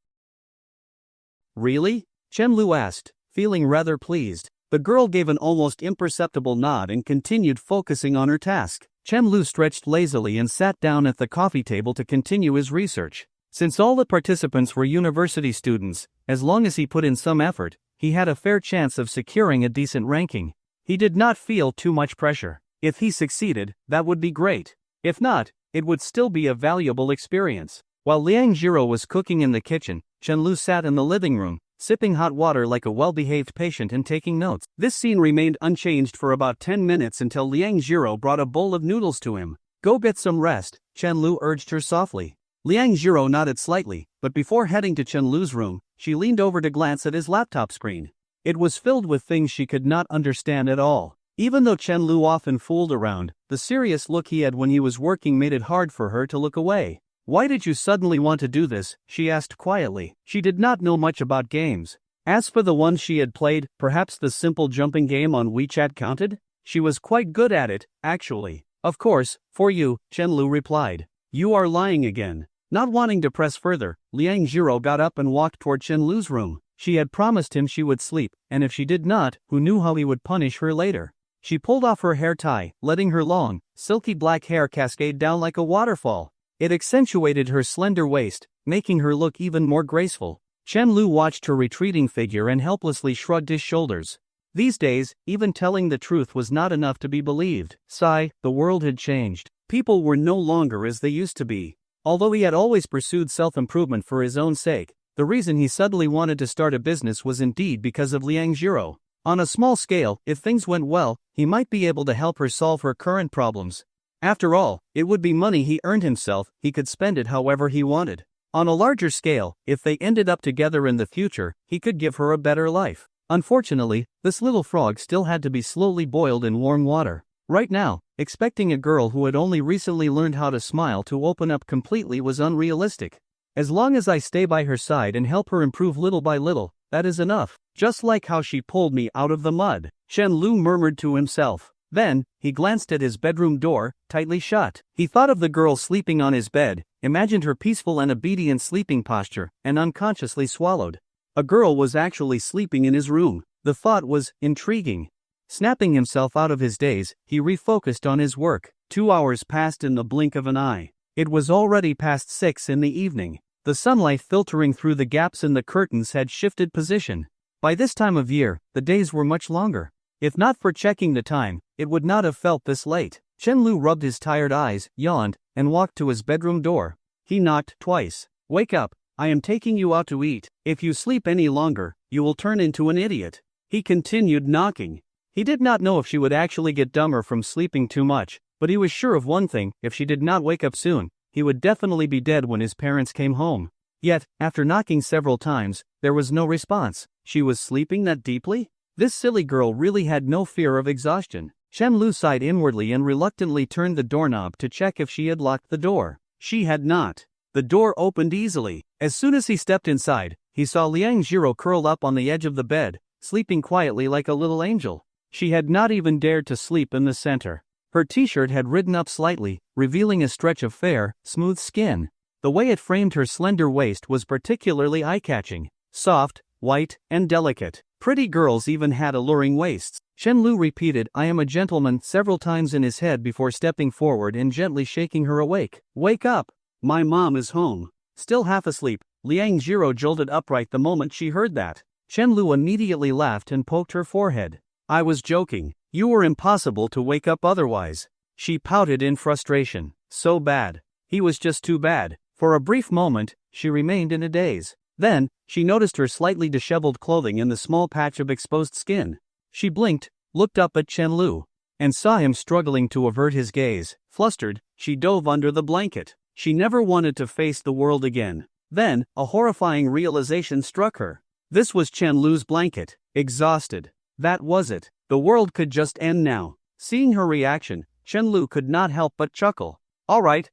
"Really?" Chen-Lu asked, feeling rather pleased. The girl gave an almost imperceptible nod and continued focusing on her task. Chen-Lu stretched lazily and sat down at the coffee table to continue his research. Since all the participants were university students, as long as he put in some effort, he had a fair chance of securing a decent ranking. He did not feel too much pressure. If he succeeded, that would be great. If not, it would still be a valuable experience. While Liang Jiro was cooking in the kitchen, Chen-Lu sat in the living room, sipping hot water like a well-behaved patient and taking notes. This scene remained unchanged for about 10 minutes until Liang Jiro brought a bowl of noodles to him. "Go get some rest," Chen-Lu urged her softly. Liang Jiro nodded slightly, but before heading to Chen-Lu's room, she leaned over to glance at his laptop screen. It was filled with things she could not understand at all. Even though Chen-Lu often fooled around, the serious look he had when he was working made it hard for her to look away. "Why did you suddenly want to do this?" she asked quietly. She did not know much about games. As for the ones she had played, perhaps the simple jumping game on WeChat counted? She was quite good at it, actually. "Of course, for you," Chen-Lu replied. "You are lying again." Not wanting to press further, Liang Jiro got up and walked toward Chen-Lu's room. She had promised him she would sleep, and if she did not, who knew how he would punish her later. She pulled off her hair tie, letting her long, silky black hair cascade down like a waterfall. It accentuated her slender waist, making her look even more graceful. Chen-Lu watched her retreating figure and helplessly shrugged his shoulders. These days, even telling the truth was not enough to be believed. Sigh, the world had changed. People were no longer as they used to be. Although he had always pursued self-improvement for his own sake, the reason he suddenly wanted to start a business was indeed because of Liang Jiro. On a small scale, if things went well, he might be able to help her solve her current problems. After all, it would be money he earned himself, he could spend it however he wanted. On a larger scale, if they ended up together in the future, he could give her a better life. Unfortunately, this little frog still had to be slowly boiled in warm water. Right now, expecting a girl who had only recently learned how to smile to open up completely was unrealistic. "As long as I stay by her side and help her improve little by little, that is enough. Just like how she pulled me out of the mud," Chen-Lu murmured to himself. Then, he glanced at his bedroom door, tightly shut. He thought of the girl sleeping on his bed, imagined her peaceful and obedient sleeping posture, and unconsciously swallowed. A girl was actually sleeping in his room. The thought was intriguing. Snapping himself out of his daze, he refocused on his work. 2 hours passed in the blink of an eye. It was already past 6 in the evening. The sunlight filtering through the gaps in the curtains had shifted position. By this time of year, the days were much longer. If not for checking the time, it would not have felt this late. Chen-Lu rubbed his tired eyes, yawned, and walked to his bedroom door. He knocked twice. "Wake up, I am taking you out to eat. If you sleep any longer, you will turn into an idiot." He continued knocking. He did not know if she would actually get dumber from sleeping too much, but he was sure of one thing: if she did not wake up soon, he would definitely be dead when his parents came home. Yet, after knocking several times, there was no response. She was sleeping that deeply? This silly girl really had no fear of exhaustion. Chen-Lu sighed inwardly and reluctantly turned the doorknob to check if she had locked the door. She had not. The door opened easily. As soon as he stepped inside, he saw Liang Jiro curled up on the edge of the bed, sleeping quietly like a little angel. She had not even dared to sleep in the center. Her t-shirt had ridden up slightly, revealing a stretch of fair, smooth skin. The way it framed her slender waist was particularly eye-catching. Soft, white, and delicate. Pretty girls even had alluring waists. Chen-Lu repeated "I am a gentleman" several times in his head before stepping forward and gently shaking her awake. "Wake up! My mom is home." Still half asleep, Liang Jiro jolted upright the moment she heard that. Chen-Lu immediately laughed and poked her forehead. "I was joking. You were impossible to wake up otherwise." She pouted in frustration. So bad. He was just too bad. For a brief moment, she remained in a daze. Then, she noticed her slightly disheveled clothing and the small patch of exposed skin. She blinked, looked up at Chen-Lu, and saw him struggling to avert his gaze. Flustered, she dove under the blanket. She never wanted to face the world again. Then, a horrifying realization struck her. This was Chen-Lu's blanket. Exhausted. That was it. The world could just end now. Seeing her reaction, Chen-Lu could not help but chuckle. All right,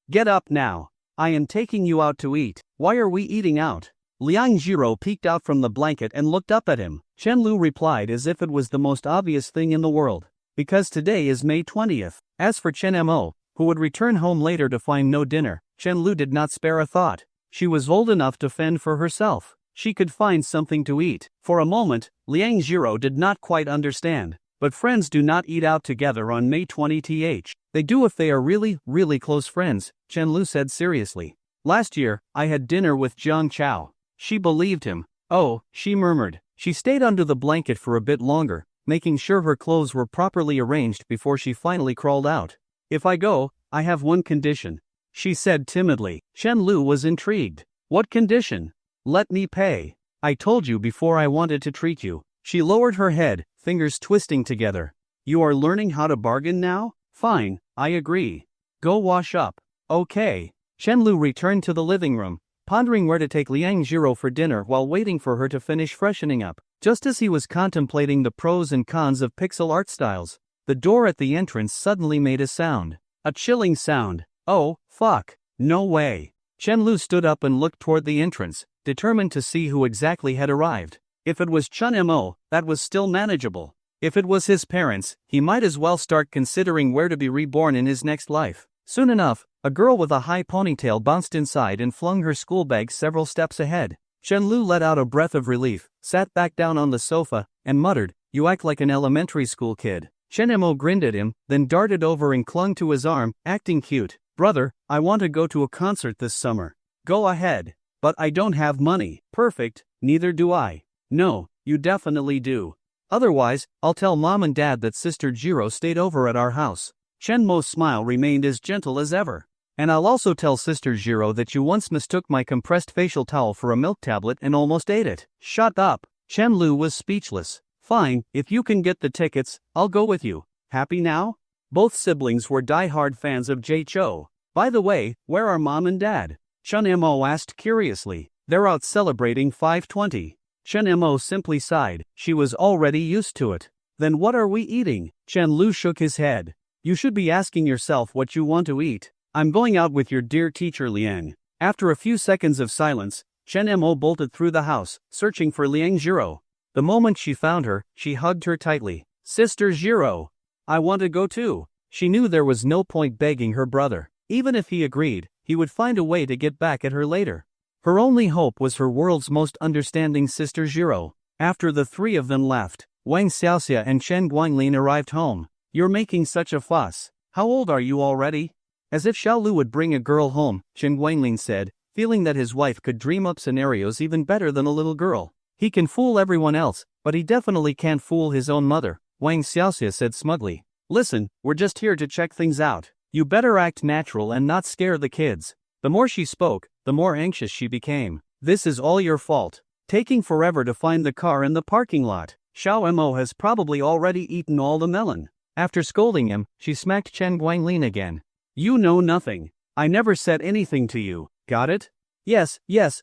get up now. I am taking you out to eat." "Why are we eating out?" Liang Jiro peeked out from the blanket and looked up at him. Chen-Lu replied as if it was the most obvious thing in the world. "Because today is May 20th. As for Chen-Mo, who would return home later to find no dinner, Chen-Lu did not spare a thought. She was old enough to fend for herself. She could find something to eat. For a moment, Liang Jiro did not quite understand. But friends do not eat out together on May 20th. They do if they are really, really close friends, Chen-Lu said seriously. "Last year, I had dinner with Jiang Chao." She believed him. "Oh," she murmured. She stayed under the blanket for a bit longer, making sure her clothes were properly arranged before she finally crawled out. "If I go, I have one condition," she said timidly. Chen-Lu was intrigued. "What condition?" "Let me pay. I told you before I wanted to treat you." She lowered her head, fingers twisting together. "You are learning how to bargain now? Fine, I agree. Go wash up." "Okay." Chen-Lu returned to the living room, pondering where to take Liang Jiro for dinner while waiting for her to finish freshening up. Just as he was contemplating the pros and cons of pixel art styles, the door at the entrance suddenly made a sound. A chilling sound. "Oh, fuck. No way." Chen-Lu stood up and looked toward the entrance, determined to see who exactly had arrived. If it was Chen-Mo, that was still manageable. If it was his parents, he might as well start considering where to be reborn in his next life. Soon enough, a girl with a high ponytail bounced inside and flung her school bag several steps ahead. Chen-Lu let out a breath of relief, sat back down on the sofa, and muttered, "You act like an elementary school kid." Chen-Mo grinned at him, then darted over and clung to his arm, acting cute. "Brother, I want to go to a concert this summer." "Go ahead." "But I don't have money." "Perfect, neither do I." "No, you definitely do. Otherwise, I'll tell Mom and Dad that Sister Jiro stayed over at our house." Chen-Mo's smile remained as gentle as ever. "And I'll also tell Sister Jiro that you once mistook my compressed facial towel for a milk tablet and almost ate it." "Shut up." Chen-Lu was speechless. "Fine, if you can get the tickets, I'll go with you. Happy now?" Both siblings were die-hard fans of Jay-Cho. "By the way, where are Mom and Dad?" Chen-Mo asked curiously. "They're out celebrating 520. Chen-Mo simply sighed. She was already used to it. "Then what are we eating?" Chen-Lu shook his head. "You should be asking yourself what you want to eat." "I'm going out with your dear teacher Liang." After a few seconds of silence, Chen-Mo bolted through the house, searching for Liang Jiro. The moment she found her, she hugged her tightly. "Sister Jiro, I want to go too." She knew there was no point begging her brother. Even if he agreed, he would find a way to get back at her later. Her only hope was her world's most understanding Sister Jiro. After the three of them left, Wang Xiaoxia and Chen Guanglin arrived home. You're making such a fuss. How old are you already? As if Xiao Lu would bring a girl home, Chen Guanglin said, feeling that his wife could dream up scenarios even better than a little girl. He can fool everyone else, but he definitely can't fool his own mother, Wang Xiaoxia said smugly. Listen, we're just here to check things out. You better act natural and not scare the kids. The more she spoke, the more anxious she became. This is all your fault. Taking forever to find the car in the parking lot. Xiao Mo has probably already eaten all the melon. After scolding him, she smacked Chen Guanglin again. You know nothing. I never said anything to you. Got it? Yes,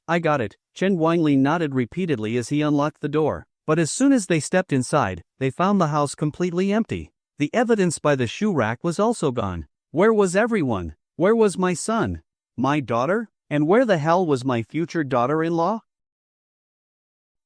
I got it. Chen Guanglin nodded repeatedly as he unlocked the door. But as soon as they stepped inside, they found the house completely empty. The evidence by the shoe rack was also gone. Where was everyone? Where was my son? My daughter? And where the hell was my future daughter-in-law?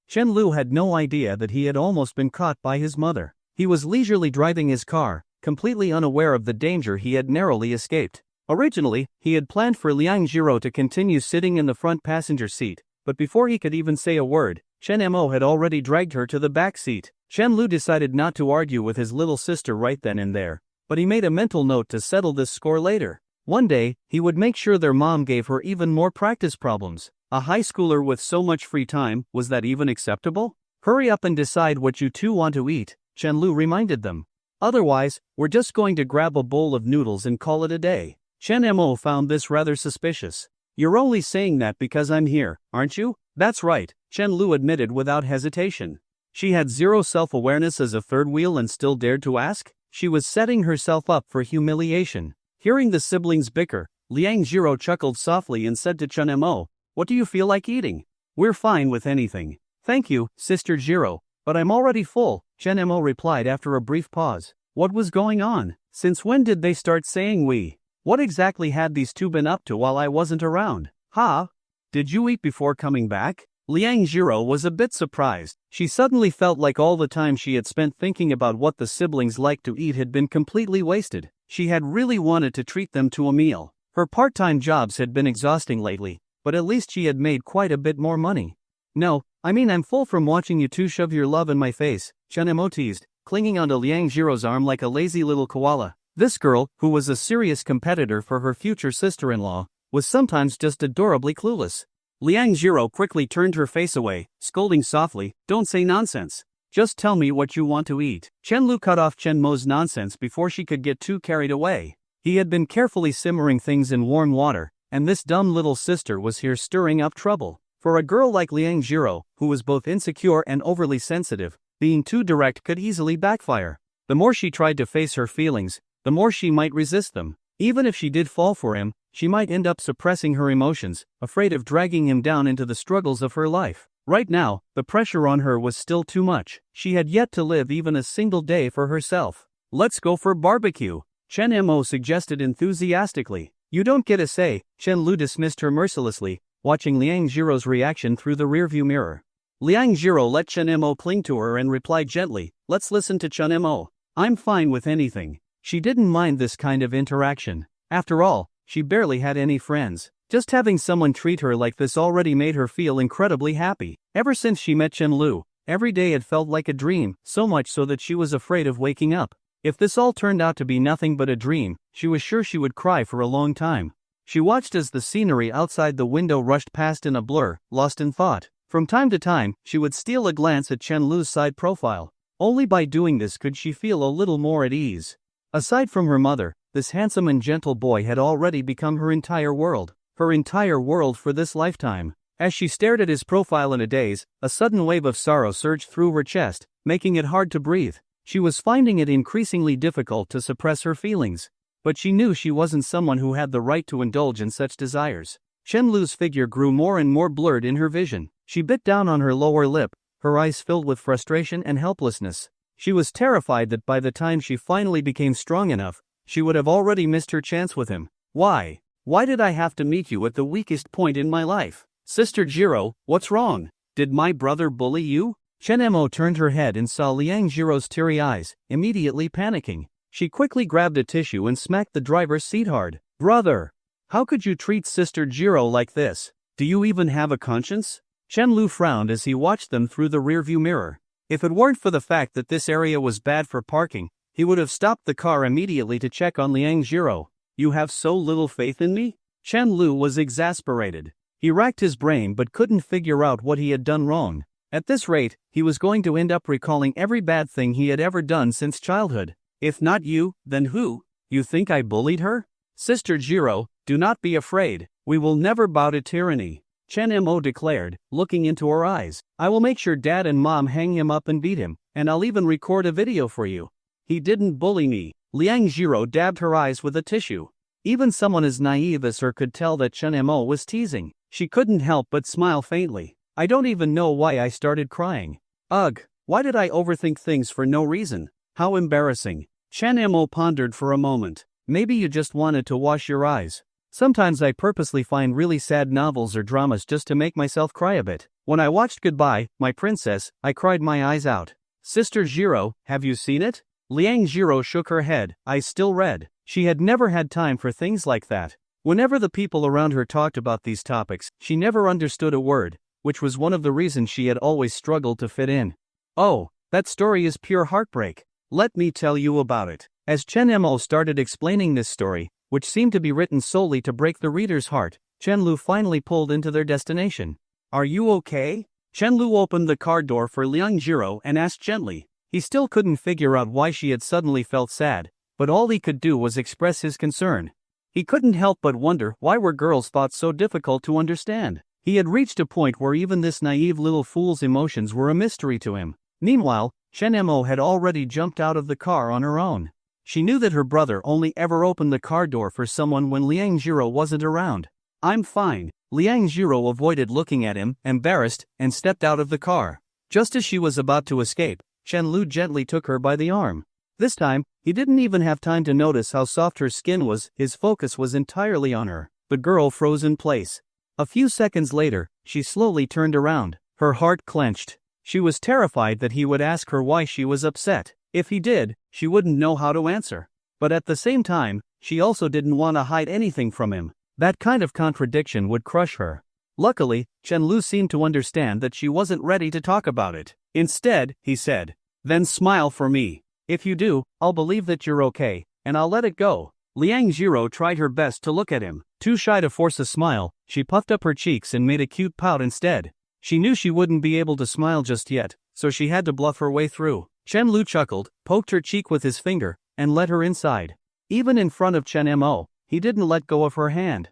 Chen Lu had no idea that he had almost been caught by his mother. He was leisurely driving his car, completely unaware of the danger he had narrowly escaped. Originally, he had planned for Liang Jiro to continue sitting in the front passenger seat, but before he could even say a word, Chen Mo had already dragged her to the back seat. Chen Lu decided not to argue with his little sister right then and there, but he made a mental note to settle this score later. One day, he would make sure their mom gave her even more practice problems. A high schooler with so much free time, was that even acceptable? Hurry up and decide what you two want to eat, Chen Lu reminded them. Otherwise, we're just going to grab a bowl of noodles and call it a day. Chen Mo found this rather suspicious. You're only saying that because I'm here, aren't you? That's right, Chen Lu admitted without hesitation. She had zero self-awareness as a third wheel and still dared to ask? She was setting herself up for humiliation. Hearing the siblings bicker, Liang Jiro chuckled softly and said to Chen Mo, what do you feel like eating? We're fine with anything. Thank you, Sister Jiro, but I'm already full, Chen Mo replied after a brief pause. What was going on? Since when did they start saying we? What exactly had these two been up to while I wasn't around? Ha? Did you eat before coming back? Liang Jiro was a bit surprised. She suddenly felt like all the time she had spent thinking about what the siblings liked to eat had been completely wasted. She had really wanted to treat them to a meal. Her part-time jobs had been exhausting lately, but at least she had made quite a bit more money. No, I mean I'm full from watching you two shove your love in my face, Chen Mo teased, clinging onto Liang Jiro's arm like a lazy little koala. This girl, who was a serious competitor for her future sister-in-law, was sometimes just adorably clueless. Liang Jiro quickly turned her face away, scolding softly, don't say nonsense. Just tell me what you want to eat. Chen Lu cut off Chen Mo's nonsense before she could get too carried away. He had been carefully simmering things in warm water, and this dumb little sister was here stirring up trouble. For a girl like Liang Jiro, who was both insecure and overly sensitive, being too direct could easily backfire. The more she tried to face her feelings, the more she might resist them. Even if she did fall for him, she might end up suppressing her emotions, afraid of dragging him down into the struggles of her life. Right now, the pressure on her was still too much. She had yet to live even a single day for herself. Let's go for barbecue, Chen Mo suggested enthusiastically. You don't get a say, Chen Lu dismissed her mercilessly, watching Liang Jiro's reaction through the rearview mirror. Liang Jiro let Chen Mo cling to her and replied gently, let's listen to Chen Mo. I'm fine with anything. She didn't mind this kind of interaction. After all, she barely had any friends. Just having someone treat her like this already made her feel incredibly happy. Ever since she met Chen Lu, every day had felt like a dream, so much so that she was afraid of waking up. If this all turned out to be nothing but a dream, she was sure she would cry for a long time. She watched as the scenery outside the window rushed past in a blur, lost in thought. From time to time, she would steal a glance at Chen Lu's side profile. Only by doing this could she feel a little more at ease. Aside from her mother, this handsome and gentle boy had already become her entire world for this lifetime. As she stared at his profile in a daze, a sudden wave of sorrow surged through her chest, making it hard to breathe. She was finding it increasingly difficult to suppress her feelings. But she knew she wasn't someone who had the right to indulge in such desires. Chen Lu's figure grew more and more blurred in her vision. She bit down on her lower lip, her eyes filled with frustration and helplessness. She was terrified that by the time she finally became strong enough, she would have already missed her chance with him. Why? Why did I have to meet you at the weakest point in my life? Sister Jiro, what's wrong? Did my brother bully you? Chen Mo turned her head and saw Liang Jiro's teary eyes, immediately panicking. She quickly grabbed a tissue and smacked the driver's seat hard. Brother! How could you treat Sister Jiro like this? Do you even have a conscience? Chen Lu frowned as he watched them through the rearview mirror. If it weren't for the fact that this area was bad for parking, he would have stopped the car immediately to check on Liang Jiro. You have so little faith in me? Chen Lu was exasperated. He racked his brain but couldn't figure out what he had done wrong. At this rate, he was going to end up recalling every bad thing he had ever done since childhood. If not you, then who? You think I bullied her? Sister Jiro, do not be afraid. We will never bow to tyranny, Chen Mo declared, looking into her eyes. I will make sure Dad and Mom hang him up and beat him, and I'll even record a video for you. He didn't bully me. Liang Jiro dabbed her eyes with a tissue. Even someone as naive as her could tell that Chen Mo was teasing. She couldn't help but smile faintly. I don't even know why I started crying. Ugh, why did I overthink things for no reason? How embarrassing. Chen Mo pondered for a moment. Maybe you just wanted to wash your eyes. Sometimes I purposely find really sad novels or dramas just to make myself cry a bit. When I watched Goodbye, My Princess, I cried my eyes out. Sister Jiro, have you seen it? Liang Jiro shook her head, eyes still red. She had never had time for things like that. Whenever the people around her talked about these topics, she never understood a word, which was one of the reasons she had always struggled to fit in. Oh, that story is pure heartbreak. Let me tell you about it. As Chen Mo started explaining this story, which seemed to be written solely to break the reader's heart, Chen Lu finally pulled into their destination. Are you okay? Chen Lu opened the car door for Liang Jiro and asked gently. He still couldn't figure out why she had suddenly felt sad, but all he could do was express his concern. He couldn't help but wonder why were girls thought so difficult to understand. He had reached a point where even this naive little fool's emotions were a mystery to him. Meanwhile, Chen Mo had already jumped out of the car on her own. She knew that her brother only ever opened the car door for someone when Liang Jiro wasn't around. I'm fine. Liang Jiro avoided looking at him, embarrassed, and stepped out of the car. Just as she was about to escape, Chen Lu gently took her by the arm. This time, he didn't even have time to notice how soft her skin was. His focus was entirely on her. The girl froze in place. A few seconds later, she slowly turned around. Her heart clenched. She was terrified that he would ask her why she was upset. If he did, she wouldn't know how to answer. But at the same time, she also didn't want to hide anything from him. That kind of contradiction would crush her. Luckily, Chen Lu seemed to understand that she wasn't ready to talk about it. Instead, he said, "Then smile for me. If you do, I'll believe that you're okay, and I'll let it go." Liang Jiro tried her best to look at him. Too shy to force a smile, she puffed up her cheeks and made a cute pout instead. She knew she wouldn't be able to smile just yet, so she had to bluff her way through. Chen Lu chuckled, poked her cheek with his finger, and led her inside. Even in front of Chen Mo, he didn't let go of her hand.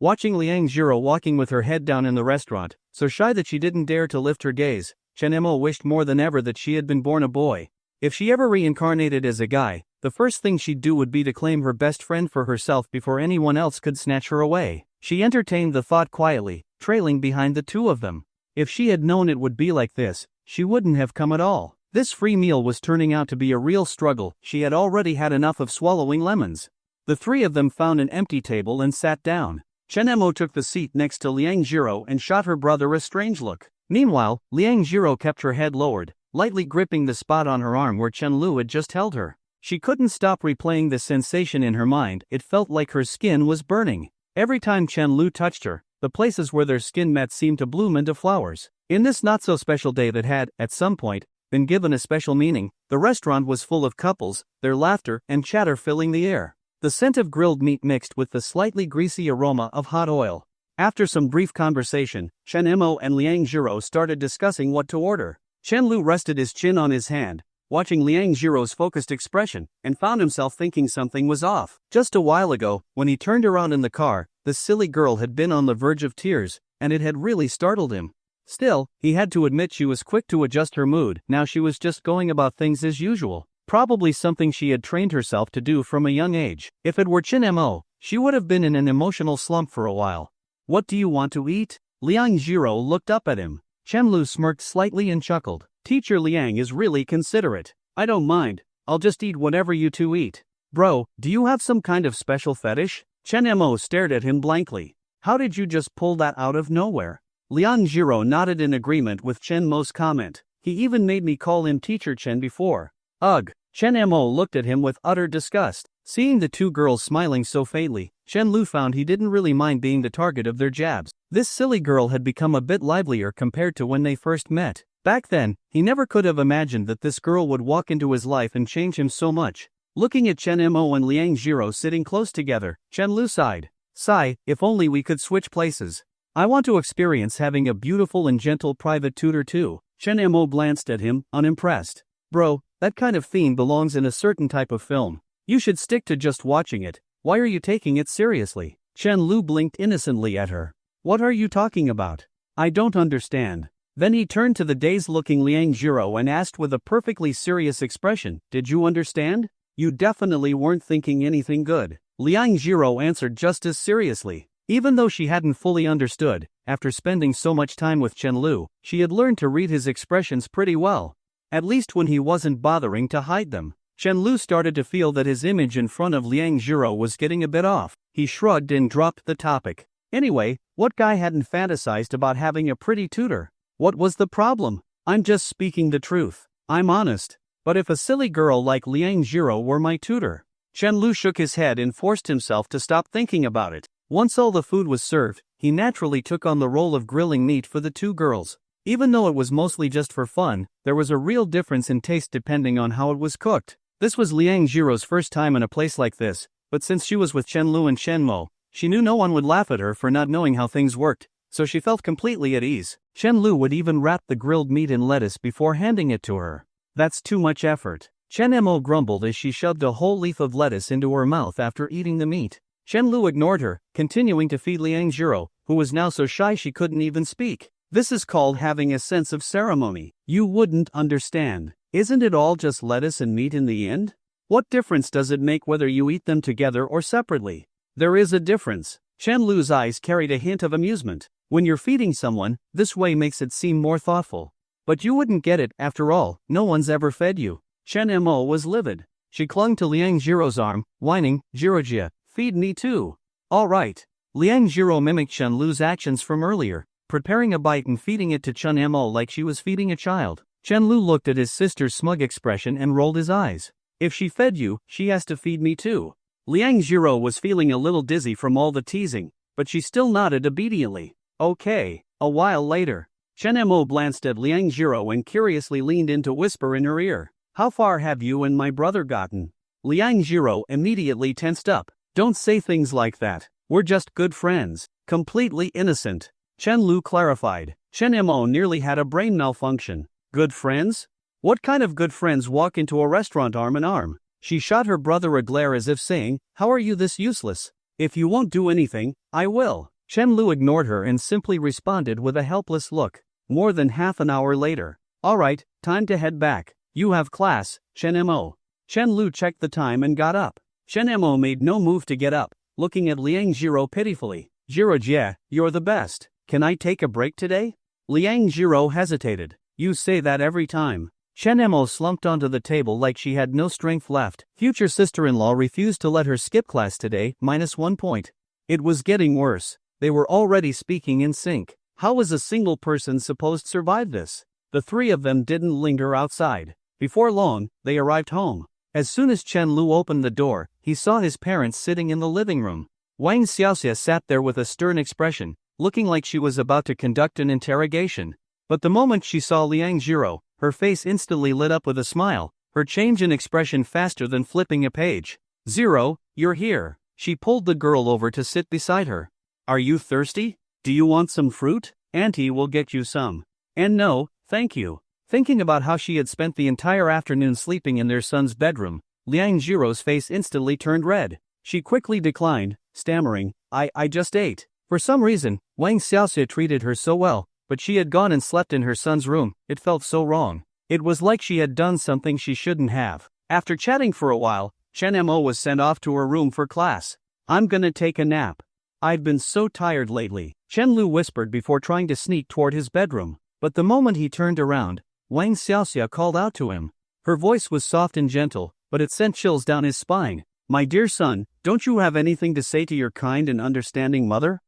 Watching Liang Jiro walking with her head down in the restaurant, so shy that she didn't dare to lift her gaze, Chen Mo wished more than ever that she had been born a boy. If she ever reincarnated as a guy, the first thing she'd do would be to claim her best friend for herself before anyone else could snatch her away. She entertained the thought quietly, trailing behind the two of them. If she had known it would be like this, she wouldn't have come at all. This free meal was turning out to be a real struggle. She had already had enough of swallowing lemons. The three of them found an empty table and sat down. Chen Mo took the seat next to Liang Jiro and shot her brother a strange look. Meanwhile, Liang Jiro kept her head lowered, lightly gripping the spot on her arm where Chen Lu had just held her. She couldn't stop replaying the sensation in her mind. It felt like her skin was burning. Every time Chen Lu touched her, the places where their skin met seemed to bloom into flowers. In this not-so-special day that had, at some point, been given a special meaning, the restaurant was full of couples, their laughter and chatter filling the air. The scent of grilled meat mixed with the slightly greasy aroma of hot oil. After some brief conversation, Chen Mo and Liang Jiro started discussing what to order. Chen Lu rested his chin on his hand, watching Liang Jiro's focused expression, and found himself thinking something was off. Just a while ago, when he turned around in the car, the silly girl had been on the verge of tears, and it had really startled him. Still, he had to admit she was quick to adjust her mood. Now she was just going about things as usual. Probably something she had trained herself to do from a young age. If it were Chen Mo, she would have been in an emotional slump for a while. What do you want to eat? Liang Jiro looked up at him. Chen Lu smirked slightly and chuckled. Teacher Liang is really considerate. I don't mind. I'll just eat whatever you two eat. Bro, do you have some kind of special fetish? Chen Mo stared at him blankly. How did you just pull that out of nowhere? Liang Jiro nodded in agreement with Chen Mo's comment. He even made me call him Teacher Chen before. Ugh. Chen Mo looked at him with utter disgust. Seeing the two girls smiling so faintly, Chen Lu found he didn't really mind being the target of their jabs. This silly girl had become a bit livelier compared to when they first met. Back then, he never could have imagined that this girl would walk into his life and change him so much. Looking at Chen Mo and Liang Jiro sitting close together, Chen Lu sighed. Sigh, if only we could switch places. I want to experience having a beautiful and gentle private tutor too. Chen Mo glanced at him, unimpressed. Bro, that kind of theme belongs in a certain type of film. You should stick to just watching it. Why are you taking it seriously? Chen Lu blinked innocently at her. What are you talking about? I don't understand. Then he turned to the dazed-looking Liang Jiro and asked with a perfectly serious expression, did you understand? You definitely weren't thinking anything good. Liang Jiro answered just as seriously. Even though she hadn't fully understood, after spending so much time with Chen Lu, she had learned to read his expressions pretty well. At least when he wasn't bothering to hide them. Chen Lu started to feel that his image in front of Liang Jiro was getting a bit off. He shrugged and dropped the topic. Anyway, what guy hadn't fantasized about having a pretty tutor? What was the problem? I'm just speaking the truth. I'm honest. But if a silly girl like Liang Jiro were my tutor? Chen Lu shook his head and forced himself to stop thinking about it. Once all the food was served, he naturally took on the role of grilling meat for the two girls. Even though it was mostly just for fun, there was a real difference in taste depending on how it was cooked. This was Liang Jiro's first time in a place like this, but since she was with Chen Lu and Chen Mo, she knew no one would laugh at her for not knowing how things worked, so she felt completely at ease. Chen Lu would even wrap the grilled meat in lettuce before handing it to her. That's too much effort. Chen Mo grumbled as she shoved a whole leaf of lettuce into her mouth after eating the meat. Chen Lu ignored her, continuing to feed Liang Jiro, who was now so shy she couldn't even speak. This is called having a sense of ceremony. You wouldn't understand. Isn't it all just lettuce and meat in the end? What difference does it make whether you eat them together or separately? There is a difference. Chen Lu's eyes carried a hint of amusement. When you're feeding someone, this way makes it seem more thoughtful. But you wouldn't get it, after all, no one's ever fed you. Chen Mo was livid. She clung to Liang Jiro's arm, whining, Jirojia, feed me too. All right. Liang Jiro mimicked Chen Lu's actions from earlier, preparing a bite and feeding it to Chen Mo like she was feeding a child. Chen Lu looked at his sister's smug expression and rolled his eyes. If she fed you, she has to feed me too. Liang Jiro was feeling a little dizzy from all the teasing, but she still nodded obediently. Okay. A while later, Chen Mo glanced at Liang Jiro and curiously leaned in to whisper in her ear. How far have you and my brother gotten? Liang Jiro immediately tensed up. Don't say things like that. We're just good friends. Completely innocent. Chen Lu clarified. Chen Mo nearly had a brain malfunction. Good friends? What kind of good friends walk into a restaurant arm in arm? She shot her brother a glare as if saying, how are you this useless? If you won't do anything, I will. Chen Lu ignored her and simply responded with a helpless look. More than half an hour later. All right, time to head back. You have class, Chen Mo. Chen Lu checked the time and got up. Chen Mo made no move to get up, looking at Liang Jiro pitifully. Jirojie, you're the best. Can I take a break today? Liang Jiro hesitated. You say that every time. Chen Mo slumped onto the table like she had no strength left. Future sister-in-law refused to let her skip class today, -1 point. It was getting worse. They were already speaking in sync. How was a single person supposed to survive this? The three of them didn't linger outside. Before long, they arrived home. As soon as Chen Lu opened the door, he saw his parents sitting in the living room. Wang Xiaoxia sat there with a stern expression, looking like she was about to conduct an interrogation. But the moment she saw Liang Jiro, her face instantly lit up with a smile, her change in expression faster than flipping a page. Zero, you're here. She pulled the girl over to sit beside her. Are you thirsty? Do you want some fruit? Auntie will get you some. And no, thank you. Thinking about how she had spent the entire afternoon sleeping in their son's bedroom, Liang Jiro's face instantly turned red. She quickly declined, stammering, I just ate. For some reason, Wang Xiaoxia treated her so well, but she had gone and slept in her son's room. It felt so wrong. It was like she had done something she shouldn't have. After chatting for a while, Chen Mo was sent off to her room for class. I'm gonna take a nap. I've been so tired lately, Chen Lu whispered before trying to sneak toward his bedroom. But the moment he turned around, Wang Xiaoxia called out to him. Her voice was soft and gentle, but it sent chills down his spine. My dear son, don't you have anything to say to your kind and understanding mother?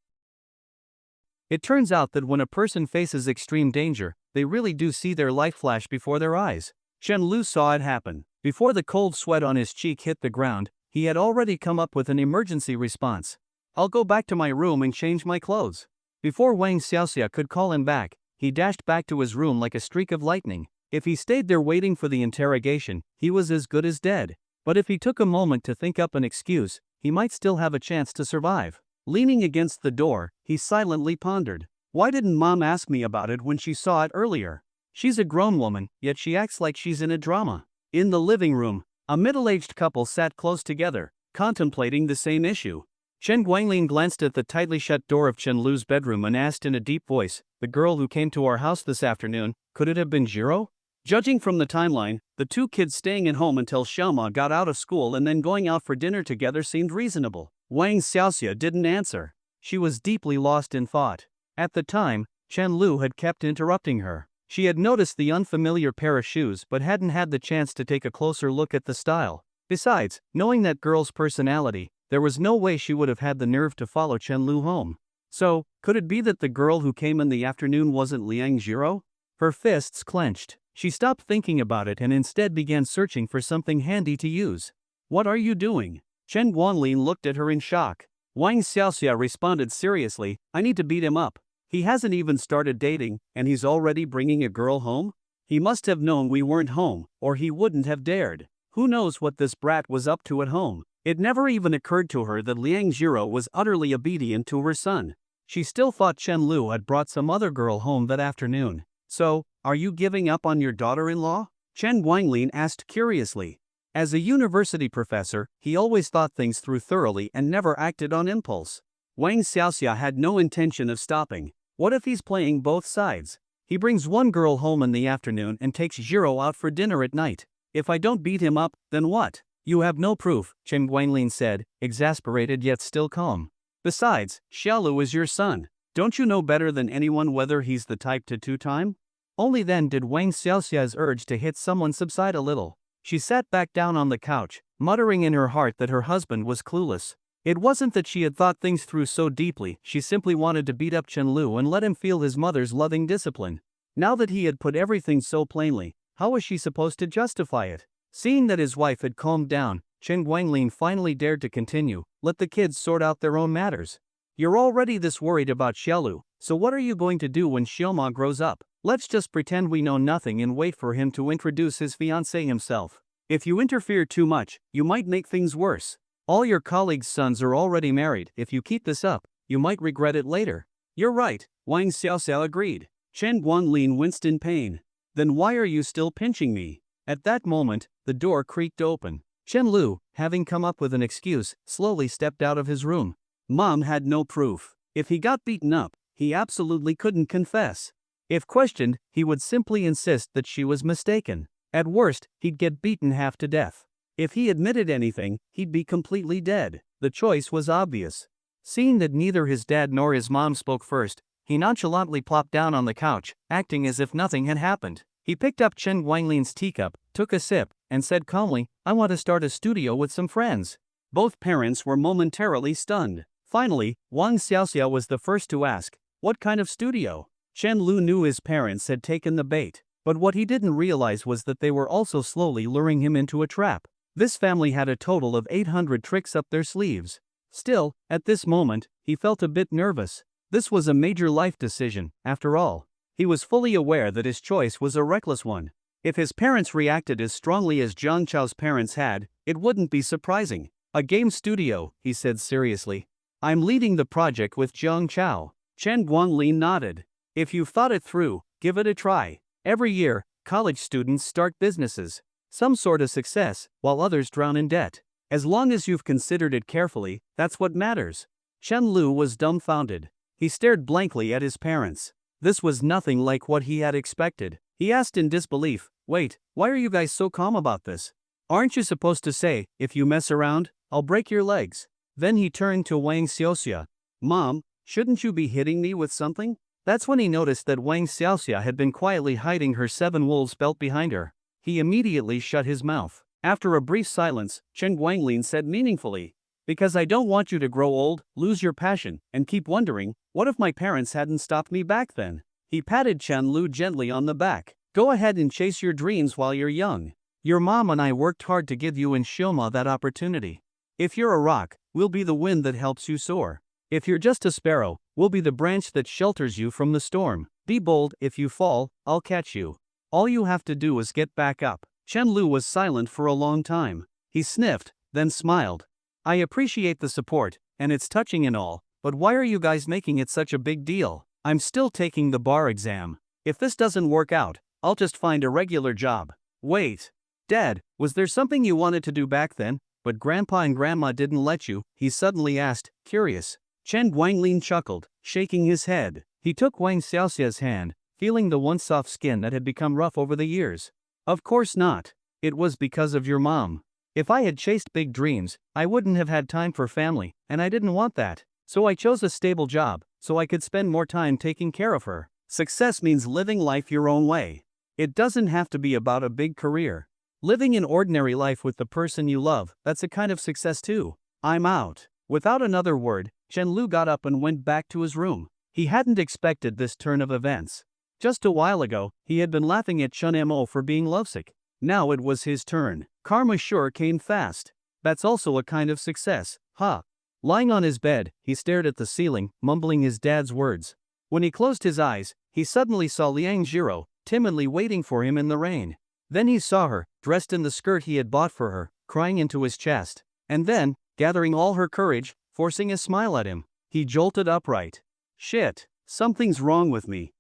It turns out that when a person faces extreme danger, they really do see their life flash before their eyes. Chen Lu saw it happen. Before the cold sweat on his cheek hit the ground, he had already come up with an emergency response. I'll go back to my room and change my clothes. Before Wang Xiaoxia could call him back, he dashed back to his room like a streak of lightning. If he stayed there waiting for the interrogation, he was as good as dead. But if he took a moment to think up an excuse, he might still have a chance to survive. Leaning against the door, he silently pondered. Why didn't Mom ask me about it when she saw it earlier? She's a grown woman, yet she acts like she's in a drama. In the living room, a middle-aged couple sat close together, contemplating the same issue. Chen Guanglin glanced at the tightly shut door of Chen Lu's bedroom and asked in a deep voice, "The girl who came to our house this afternoon, could it have been Jiro?" Judging from the timeline, the two kids staying at home until Xiaoma got out of school and then going out for dinner together seemed reasonable. Wang Xiaoxia didn't answer. She was deeply lost in thought. At the time, Chen Lu had kept interrupting her. She had noticed the unfamiliar pair of shoes but hadn't had the chance to take a closer look at the style. Besides, knowing that girl's personality, there was no way she would have had the nerve to follow Chen Lu home. So, could it be that the girl who came in the afternoon wasn't Liang Jiro? Her fists clenched. She stopped thinking about it and instead began searching for something handy to use. "What are you doing?" Chen Guanlin looked at her in shock. Wang Xiaoxia responded seriously, "I need to beat him up. He hasn't even started dating, and he's already bringing a girl home? He must have known we weren't home, or he wouldn't have dared. Who knows what this brat was up to at home?" It never even occurred to her that Liang Jiro was utterly obedient to her son. She still thought Chen Lu had brought some other girl home that afternoon. "So, are you giving up on your daughter-in-law?" Chen Guanglin asked curiously. As a university professor, he always thought things through thoroughly and never acted on impulse. Wang Xiaoxia had no intention of stopping. What if he's playing both sides? He brings one girl home in the afternoon and takes Jiro out for dinner at night. If I don't beat him up, then what? "You have no proof," Chen Guanglin said, exasperated yet still calm. "Besides, Xiaolu is your son. Don't you know better than anyone whether he's the type to two-time?" Only then did Wang Xiaoxia's urge to hit someone subside a little. She sat back down on the couch, muttering in her heart that her husband was clueless. It wasn't that she had thought things through so deeply, she simply wanted to beat up Chen Lu and let him feel his mother's loving discipline. Now that he had put everything so plainly, how was she supposed to justify it? Seeing that his wife had calmed down, Chen Guanglin finally dared to continue, "Let the kids sort out their own matters. You're already this worried about Xiaolu, so what are you going to do when Xiaoma grows up? Let's just pretend we know nothing and wait for him to introduce his fiancée himself. If you interfere too much, you might make things worse. All your colleagues' sons are already married. If you keep this up, you might regret it later." "You're right," Wang Xiaoxiao agreed. Chen Guanlin winced in pain. "Then why are you still pinching me?" At that moment, the door creaked open. Chen Lu, having come up with an excuse, slowly stepped out of his room. Mom had no proof. If he got beaten up, he absolutely couldn't confess. If questioned, he would simply insist that she was mistaken. At worst, he'd get beaten half to death. If he admitted anything, he'd be completely dead. The choice was obvious. Seeing that neither his dad nor his mom spoke first, he nonchalantly plopped down on the couch, acting as if nothing had happened. He picked up Chen Guanglin's teacup, took a sip, and said calmly, "I want to start a studio with some friends." Both parents were momentarily stunned. Finally, Wang Xiaoxia was the first to ask, "What kind of studio?" Chen Lu knew his parents had taken the bait, but what he didn't realize was that they were also slowly luring him into a trap. This family had a total of 800 tricks up their sleeves. Still, at this moment, he felt a bit nervous. This was a major life decision, after all. He was fully aware that his choice was a reckless one. If his parents reacted as strongly as Zhang Chao's parents had, it wouldn't be surprising. "A game studio," he said seriously. "I'm leading the project with Zhang Chao." Chen Guanglin nodded. "If you've thought it through, give it a try. Every year, college students start businesses. Some sort of success, while others drown in debt. As long as you've considered it carefully, that's what matters." Chen Lu was dumbfounded. He stared blankly at his parents. This was nothing like what he had expected. He asked in disbelief, "Wait, why are you guys so calm about this? Aren't you supposed to say, if you mess around, I'll break your legs?" Then he turned to Wang Xiaoxia. "Mom, shouldn't you be hitting me with something?" That's when he noticed that Wang Xiaoxia had been quietly hiding her 7 wolves belt behind her. He immediately shut his mouth. After a brief silence, Chen Guanglin said meaningfully, "Because I don't want you to grow old, lose your passion, and keep wondering, what if my parents hadn't stopped me back then?" He patted Chen Lu gently on the back. "Go ahead and chase your dreams while you're young. Your mom and I worked hard to give you and Xioma that opportunity. If you're a rock, we'll be the wind that helps you soar. If you're just a sparrow, we'll be the branch that shelters you from the storm." Be bold, if you fall, I'll catch you. All you have to do is get back up. Chen Lu was silent for a long time. He sniffed, then smiled. I appreciate the support, and it's touching and all, but why are you guys making it such a big deal? I'm still taking the bar exam. If this doesn't work out, I'll just find a regular job. Wait. Dad, was there something you wanted to do back then, but Grandpa and Grandma didn't let you? He suddenly asked, curious. Chen Guanglin chuckled, shaking his head. He took Wang Xiaoxia's hand, feeling the once soft skin that had become rough over the years. Of course not. It was because of your mom. If I had chased big dreams, I wouldn't have had time for family, and I didn't want that. So I chose a stable job, so I could spend more time taking care of her. Success means living life your own way. It doesn't have to be about a big career. Living an ordinary life with the person you love, that's a kind of success too. I'm out. Without another word, Chen Lu got up and went back to his room. He hadn't expected this turn of events. Just a while ago, he had been laughing at Chun Mo for being lovesick. Now it was his turn. Karma sure came fast. That's also a kind of success, huh? Lying on his bed, he stared at the ceiling, mumbling his dad's words. When he closed his eyes, he suddenly saw Liang Jiro, timidly waiting for him in the rain. Then he saw her, dressed in the skirt he had bought for her, crying into his chest. And then, gathering all her courage, forcing a smile at him, he jolted upright. Shit, something's wrong with me.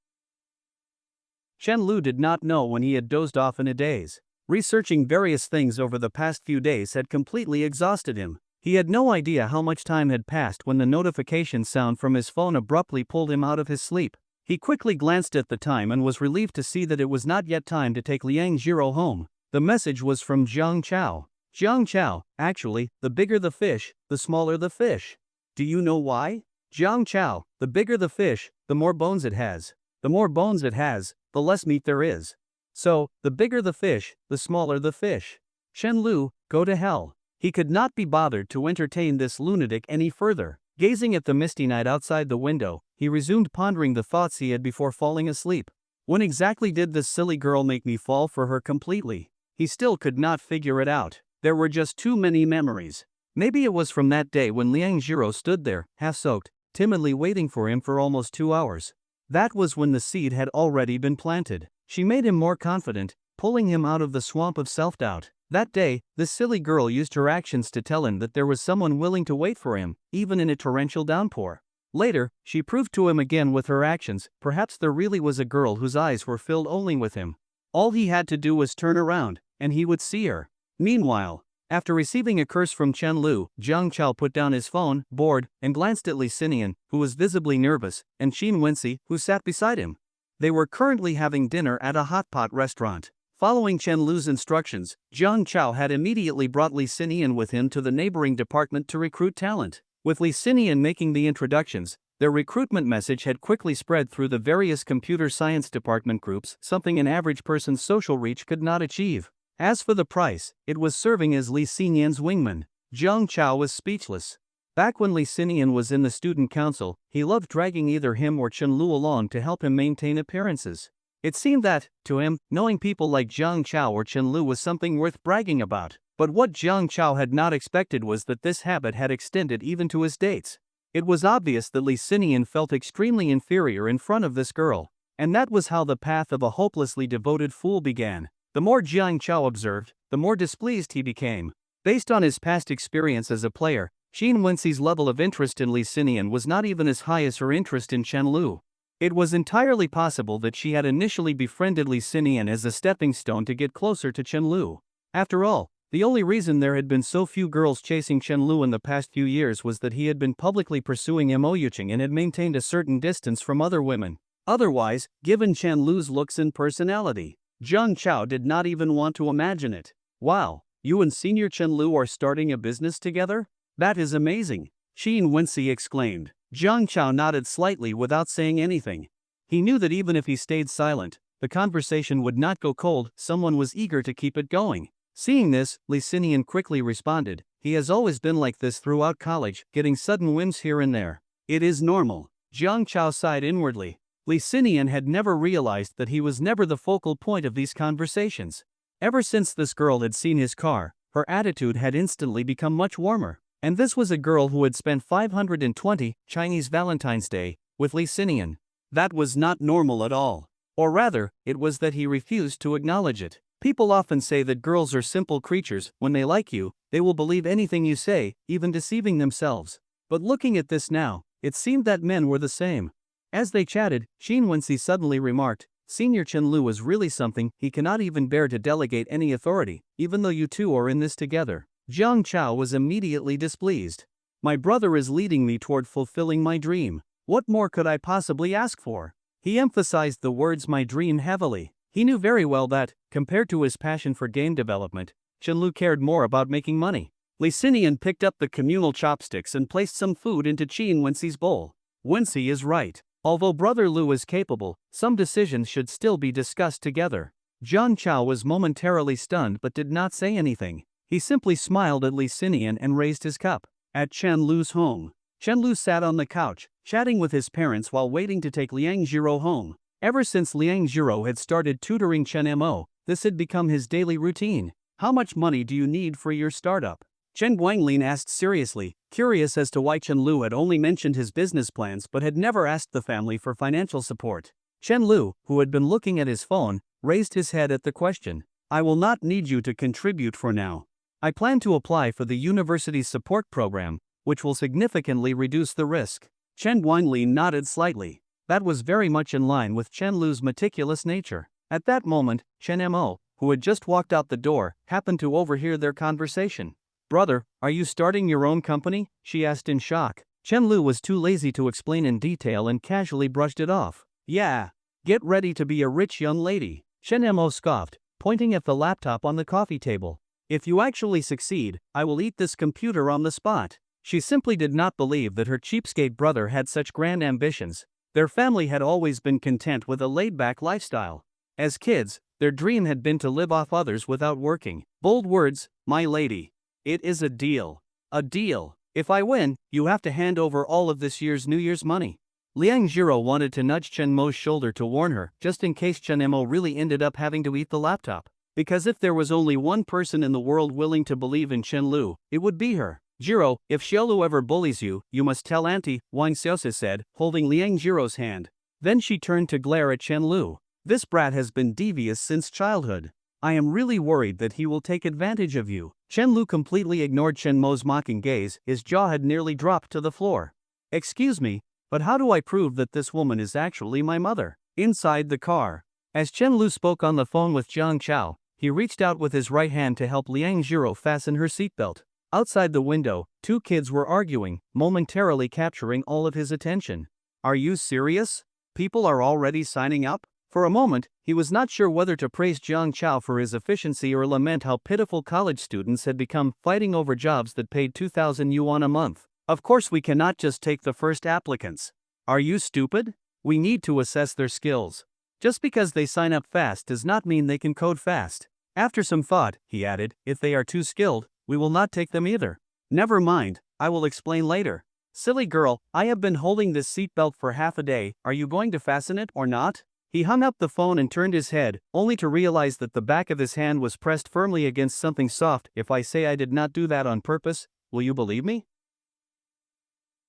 Chen Lu did not know when he had dozed off in a daze. Researching various things over the past few days had completely exhausted him. He had no idea how much time had passed when the notification sound from his phone abruptly pulled him out of his sleep. He quickly glanced at the time and was relieved to see that it was not yet time to take Liang Jiro home. The message was from Jiang Chao. Jiang Chao, actually, the bigger the fish, the smaller the fish. Do you know why? Jiang Chao, the bigger the fish, the more bones it has. The more bones it has, the less meat there is. So, the bigger the fish, the smaller the fish. Chen Lu, go to hell. He could not be bothered to entertain this lunatic any further. Gazing at the misty night outside the window, he resumed pondering the thoughts he had before falling asleep. When exactly did this silly girl make me fall for her completely? He still could not figure it out. There were just too many memories. Maybe it was from that day when Liang Jiro stood there, half-soaked, timidly waiting for him for almost 2 hours. That was when the seed had already been planted. She made him more confident, pulling him out of the swamp of self-doubt. That day, this silly girl used her actions to tell him that there was someone willing to wait for him, even in a torrential downpour. Later, she proved to him again with her actions, perhaps there really was a girl whose eyes were filled only with him. All he had to do was turn around, and he would see her. Meanwhile, after receiving a curse from Chen Lu, Jiang Chao put down his phone, bored, and glanced at Li Xinian, who was visibly nervous, and Xin Wenxi, who sat beside him. They were currently having dinner at a hot pot restaurant. Following Chen Lu's instructions, Jiang Chao had immediately brought Li Xinian with him to the neighboring department to recruit talent. With Li Xinian making the introductions, their recruitment message had quickly spread through the various computer science department groups, something an average person's social reach could not achieve. As for the price, it was serving as Li Xinian's wingman. Jiang Chao was speechless. Back when Li Xinian was in the student council, he loved dragging either him or Chen Lu along to help him maintain appearances. It seemed that, to him, knowing people like Jiang Chao or Chen Lu was something worth bragging about. But what Jiang Chao had not expected was that this habit had extended even to his dates. It was obvious that Li Xinian felt extremely inferior in front of this girl. And that was how the path of a hopelessly devoted fool began. The more Jiang Chao observed, the more displeased he became. Based on his past experience as a player, Xin Wenxi's level of interest in Li Xinian was not even as high as her interest in Chen Lu. It was entirely possible that she had initially befriended Li Xinian as a stepping stone to get closer to Chen Lu. After all, the only reason there had been so few girls chasing Chen Lu in the past few years was that he had been publicly pursuing Mo Yuqing and had maintained a certain distance from other women. Otherwise, given Chen Lu's looks and personality, Jiang Chao did not even want to imagine it. Wow, you and Senior Chen Lu are starting a business together? That is amazing, Xin Wenxi exclaimed. Jiang Chao nodded slightly without saying anything. He knew that even if he stayed silent, the conversation would not go cold. Someone was eager to keep it going. Seeing this, Li Xinian quickly responded, he has always been like this throughout college, getting sudden whims here and there. It is normal. Jiang Chao sighed inwardly. Li Xinian had never realized that he was never the focal point of these conversations. Ever since this girl had seen his car, her attitude had instantly become much warmer. And this was a girl who had spent 520 Chinese Valentine's Day with Li Xinian. That was not normal at all. Or rather, it was that he refused to acknowledge it. People often say that girls are simple creatures. When they like you, they will believe anything you say, even deceiving themselves. But looking at this now, it seemed that men were the same. As they chatted, Shin Wensi suddenly remarked, "Senior Chen-lu is really something. He cannot even bear to delegate any authority, even though you two are in this together." Jiang Chao was immediately displeased. "My brother is leading me toward fulfilling my dream. What more could I possibly ask for?" He emphasized the words "my dream" heavily. He knew very well that, compared to his passion for game development, Chen-lu cared more about making money. Li Xinian picked up the communal chopsticks and placed some food into Qin Wensi's bowl. Wensi is right. Although Brother Lu is capable, some decisions should still be discussed together. Jiang Chao was momentarily stunned but did not say anything. He simply smiled at Li Xinian and raised his cup. At Chen Lu's home, Chen Lu sat on the couch, chatting with his parents while waiting to take Liang Jiro home. Ever since Liang Jiro had started tutoring Chen Mo, this had become his daily routine. "How much money do you need for your startup?" Chen Guanglin asked seriously, curious as to why Chen Lu had only mentioned his business plans but had never asked the family for financial support. Chen Lu, who had been looking at his phone, raised his head at the question. "I will not need you to contribute for now. I plan to apply for the university's support program, which will significantly reduce the risk." Chen Guanglin nodded slightly. That was very much in line with Chen Lu's meticulous nature. At that moment, Chen Mo, who had just walked out the door, happened to overhear their conversation. "Brother, are you starting your own company?" she asked in shock. Chen Lu was too lazy to explain in detail and casually brushed it off. "Yeah. Get ready to be a rich young lady." Chen Mo scoffed, pointing at the laptop on the coffee table. "If you actually succeed, I will eat this computer on the spot." She simply did not believe that her cheapskate brother had such grand ambitions. Their family had always been content with a laid-back lifestyle. As kids, their dream had been to live off others without working. Bold words, my lady. "It is a deal. A deal. If I win, you have to hand over all of this year's New Year's money." Liang Jiro wanted to nudge Chen Mo's shoulder to warn her, just in case Chen Mo really ended up having to eat the laptop. Because if there was only one person in the world willing to believe in Chen Lu, it would be her. "Jiro, if Xiaolu ever bullies you, you must tell Auntie," Wang Xiaosi said, holding Liang Jiro's hand. Then she turned to glare at Chen Lu. "This brat has been devious since childhood. I am really worried that he will take advantage of you." Chen Lu completely ignored Chen Mo's mocking gaze. His jaw had nearly dropped to the floor. "Excuse me, but how do I prove that this woman is actually my mother?" Inside the car, as Chen Lu spoke on the phone with Jiang Chao, he reached out with his right hand to help Liang Jiro fasten her seatbelt. Outside the window, two kids were arguing, momentarily capturing all of his attention. "Are you serious? People are already signing up?" For a moment, he was not sure whether to praise Jiang Chao for his efficiency or lament how pitiful college students had become, fighting over jobs that paid 2,000 yuan a month. "Of course we cannot just take the first applicants. Are you stupid? We need to assess their skills. Just because they sign up fast does not mean they can code fast." After some thought, he added, "If they are too skilled, we will not take them either." "Never mind, I will explain later." "Silly girl, I have been holding this seatbelt for half a day. Are you going to fasten it or not?" He hung up the phone and turned his head, only to realize that the back of his hand was pressed firmly against something soft. "If I say I did not do that on purpose, will you believe me?"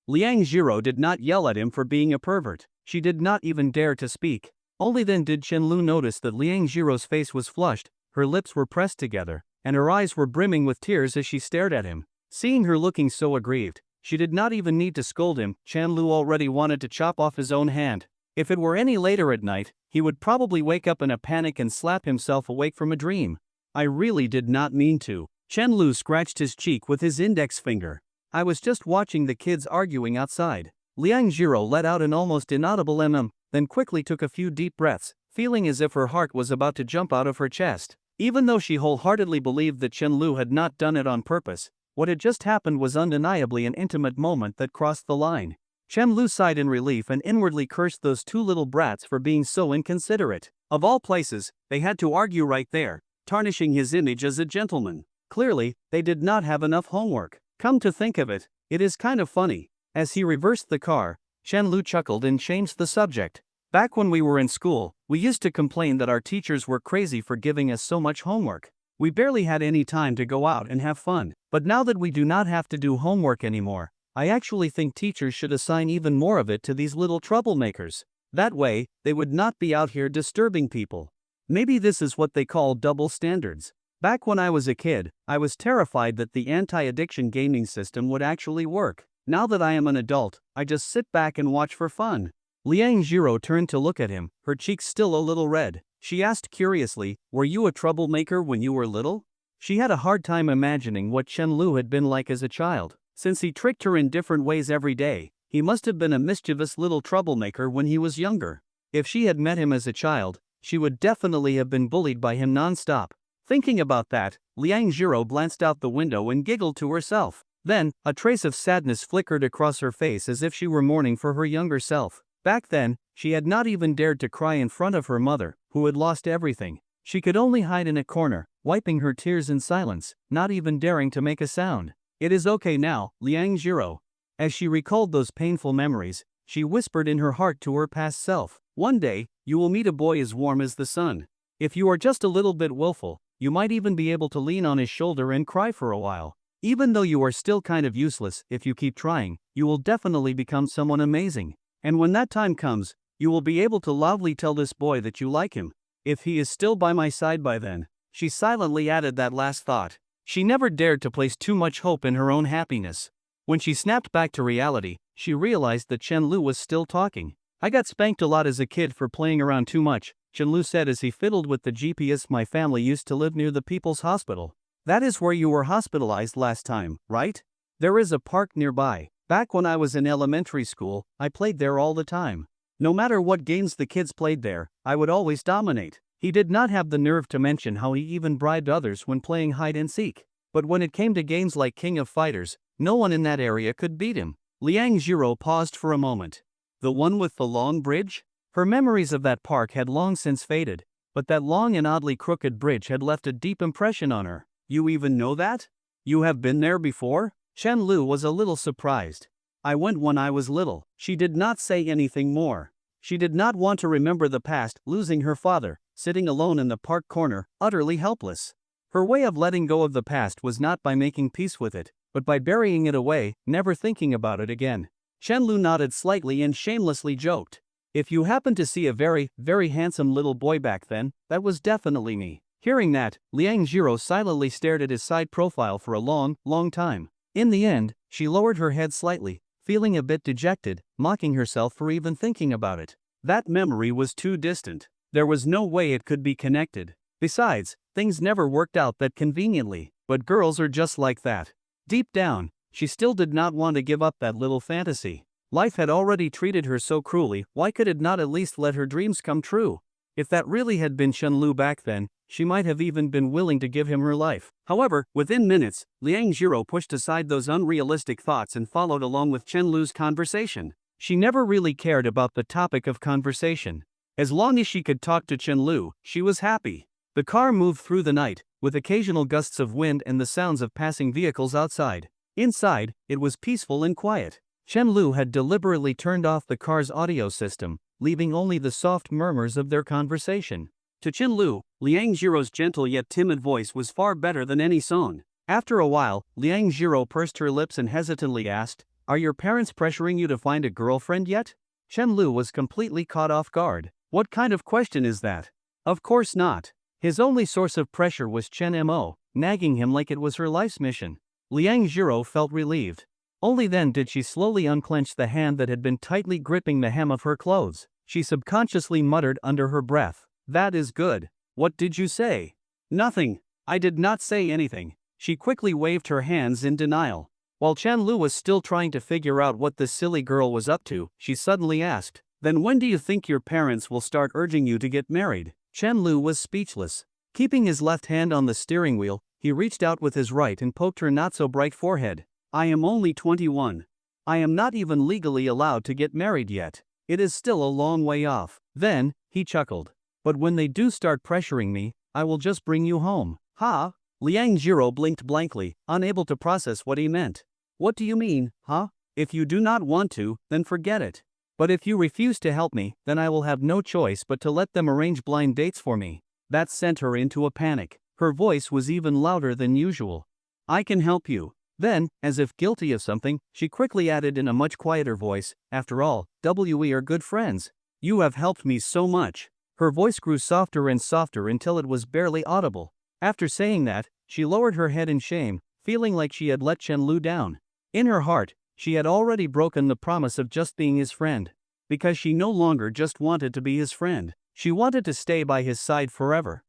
Liang Jiro did not yell at him for being a pervert. She did not even dare to speak. Only then did Chen Lu notice that Liang Jiro's face was flushed, her lips were pressed together, and her eyes were brimming with tears as she stared at him. Seeing her looking so aggrieved, she did not even need to scold him. Chen Lu already wanted to chop off his own hand. If it were any later at night, he would probably wake up in a panic and slap himself awake from a dream. "I really did not mean to." Chen Lu scratched his cheek with his index finger. "I was just watching the kids arguing outside." Liang Jiro let out an almost inaudible then quickly took a few deep breaths, feeling as if her heart was about to jump out of her chest. Even though she wholeheartedly believed that Chen Lu had not done it on purpose, what had just happened was undeniably an intimate moment that crossed the line. Chen Lu sighed in relief and inwardly cursed those two little brats for being so inconsiderate. Of all places, they had to argue right there, tarnishing his image as a gentleman. Clearly, they did not have enough homework. Come to think of it, it is kind of funny. As he reversed the car, Chen Lu chuckled and changed the subject. "Back when we were in school, we used to complain that our teachers were crazy for giving us so much homework. We barely had any time to go out and have fun. But now that we do not have to do homework anymore, I actually think teachers should assign even more of it to these little troublemakers." That way, they would not be out here disturbing people. Maybe this is what they call double standards. Back when I was a kid, I was terrified that the anti-addiction gaming system would actually work. Now that I am an adult, I just sit back and watch for fun. Liang Jiro turned to look at him, her cheeks still a little red. She asked curiously, "Were you a troublemaker when you were little?" She had a hard time imagining what Chen Lu had been like as a child. Since he tricked her in different ways every day, he must have been a mischievous little troublemaker when he was younger. If she had met him as a child, she would definitely have been bullied by him non-stop. Thinking about that, Liang Jiro glanced out the window and giggled to herself. Then, a trace of sadness flickered across her face as if she were mourning for her younger self. Back then, she had not even dared to cry in front of her mother, who had lost everything. She could only hide in a corner, wiping her tears in silence, not even daring to make a sound. "It is okay now, Liang Jiro." As she recalled those painful memories, she whispered in her heart to her past self, "One day, you will meet a boy as warm as the sun. If you are just a little bit willful, you might even be able to lean on his shoulder and cry for a while. Even though you are still kind of useless, if you keep trying, you will definitely become someone amazing. And when that time comes, you will be able to loudly tell this boy that you like him. If he is still by my side by then." She silently added that last thought. She never dared to place too much hope in her own happiness. When she snapped back to reality, she realized that Chen Lu was still talking. "I got spanked a lot as a kid for playing around too much," Chen Lu said as he fiddled with the GPS. "My family used to live near the People's Hospital." "That is where you were hospitalized last time, right?" "There is a park nearby. Back when I was in elementary school, I played there all the time. No matter what games the kids played there, I would always dominate." He did not have the nerve to mention how he even bribed others when playing hide and seek. But when it came to games like King of Fighters, no one in that area could beat him. Liang Jiro paused for a moment. "The one with the long bridge?" Her memories of that park had long since faded, but that long and oddly crooked bridge had left a deep impression on her. "You even know that? You have been there before?" Chen Lu was a little surprised. "I went when I was little." She did not say anything more. She did not want to remember the past, losing her father, sitting alone in the park corner, utterly helpless. Her way of letting go of the past was not by making peace with it, but by burying it away, never thinking about it again. Chen Lu nodded slightly and shamelessly joked, "If you happened to see a very, very handsome little boy back then, that was definitely me." Hearing that, Liang Jiro silently stared at his side profile for a long, long time. In the end, she lowered her head slightly, feeling a bit dejected, mocking herself for even thinking about it. That memory was too distant. There was no way it could be connected. Besides, things never worked out that conveniently, but girls are just like that. Deep down, she still did not want to give up that little fantasy. Life had already treated her so cruelly, why could it not at least let her dreams come true? If that really had been Chen Lu back then, she might have even been willing to give him her life. However, within minutes, Liang Jiro pushed aside those unrealistic thoughts and followed along with Chen Lu's conversation. She never really cared about the topic of conversation. As long as she could talk to Chen Lu, she was happy. The car moved through the night, with occasional gusts of wind and the sounds of passing vehicles outside. Inside, it was peaceful and quiet. Chen Lu had deliberately turned off the car's audio system, leaving only the soft murmurs of their conversation. To Chen Lu, Liang Jiro's gentle yet timid voice was far better than any song. After a while, Liang Jiro pursed her lips and hesitantly asked, "Are your parents pressuring you to find a girlfriend yet?" Chen Lu was completely caught off guard. What kind of question is that? Of course not. His only source of pressure was Chen Mo, nagging him like it was her life's mission. Liang Jiro felt relieved. Only then did she slowly unclench the hand that had been tightly gripping the hem of her clothes. She subconsciously muttered under her breath, "That is good. What did you say?" "Nothing. I did not say anything." She quickly waved her hands in denial. While Chen Lu was still trying to figure out what this silly girl was up to, she suddenly asked, "Then when do you think your parents will start urging you to get married?" Chen Lu was speechless. Keeping his left hand on the steering wheel, he reached out with his right and poked her not-so-bright forehead. "I am only 21. I am not even legally allowed to get married yet. It is still a long way off." Then, he chuckled. "But when they do start pressuring me, I will just bring you home." "Huh?" Liang Jiro blinked blankly, unable to process what he meant. "What do you mean, huh? If you do not want to, then forget it. But if you refuse to help me, then I will have no choice but to let them arrange blind dates for me." That sent her into a panic. Her voice was even louder than usual. "I can help you." Then, as if guilty of something, she quickly added in a much quieter voice, "After all, we are good friends. You have helped me so much. Her voice grew softer and softer until it was barely audible. After saying that, she lowered her head in shame, feeling like she had let Chen Lu down. In her heart, she had already broken the promise of just being his friend. Because she no longer just wanted to be his friend, she wanted to stay by his side forever.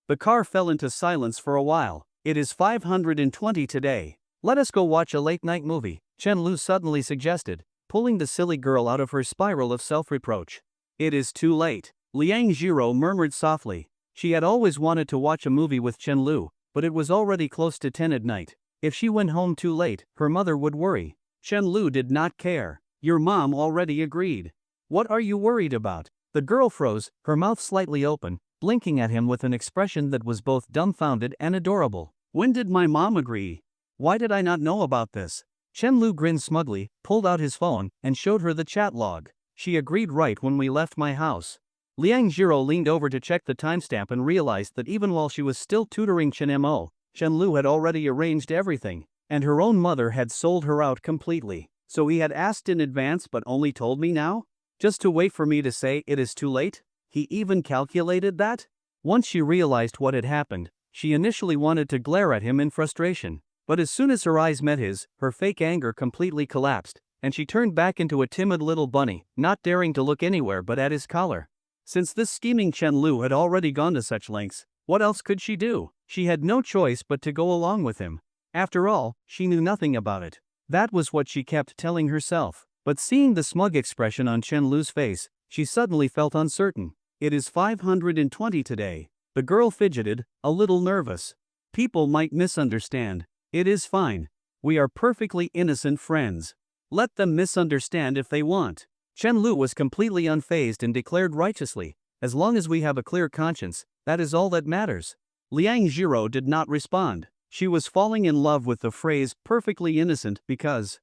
The car fell into silence for a while. It is 520 today. Let us go watch a late-night movie, Chen Lu suddenly suggested, pulling the silly girl out of her spiral of self-reproach. It is too late, Liang Jiro murmured softly. She had always wanted to watch a movie with Chen Lu, but it was already close to 10 at night. If she went home too late, her mother would worry. Chen Lu did not care. Your mom already agreed. What are you worried about? The girl froze, her mouth slightly open, blinking at him with an expression that was both dumbfounded and adorable. When did my mom agree? Why did I not know about this? Chen Lu grinned smugly, pulled out his phone, and showed her the chat log. She agreed right when we left my house. Liang Jiro leaned over to check the timestamp and realized that even while she was still tutoring Chen Mo, Chen Lu had already arranged everything, and her own mother had sold her out completely. So he had asked in advance but only told me now? Just to wait for me to say it is too late? He even calculated that? Once she realized what had happened, she initially wanted to glare at him in frustration. But as soon as her eyes met his, her fake anger completely collapsed, and she turned back into a timid little bunny, not daring to look anywhere but at his collar. Since this scheming Chen Lu had already gone to such lengths, what else could she do? She had no choice but to go along with him. After all, she knew nothing about it. That was what she kept telling herself. But seeing the smug expression on Chen Lu's face, she suddenly felt uncertain. It is 520 today. The girl fidgeted, a little nervous. People might misunderstand. It is fine. We are perfectly innocent friends. Let them misunderstand if they want. Chen Lu was completely unfazed and declared righteously, as long as we have a clear conscience, that is all that matters. Liang Jiro did not respond. She was falling in love with the phrase perfectly innocent because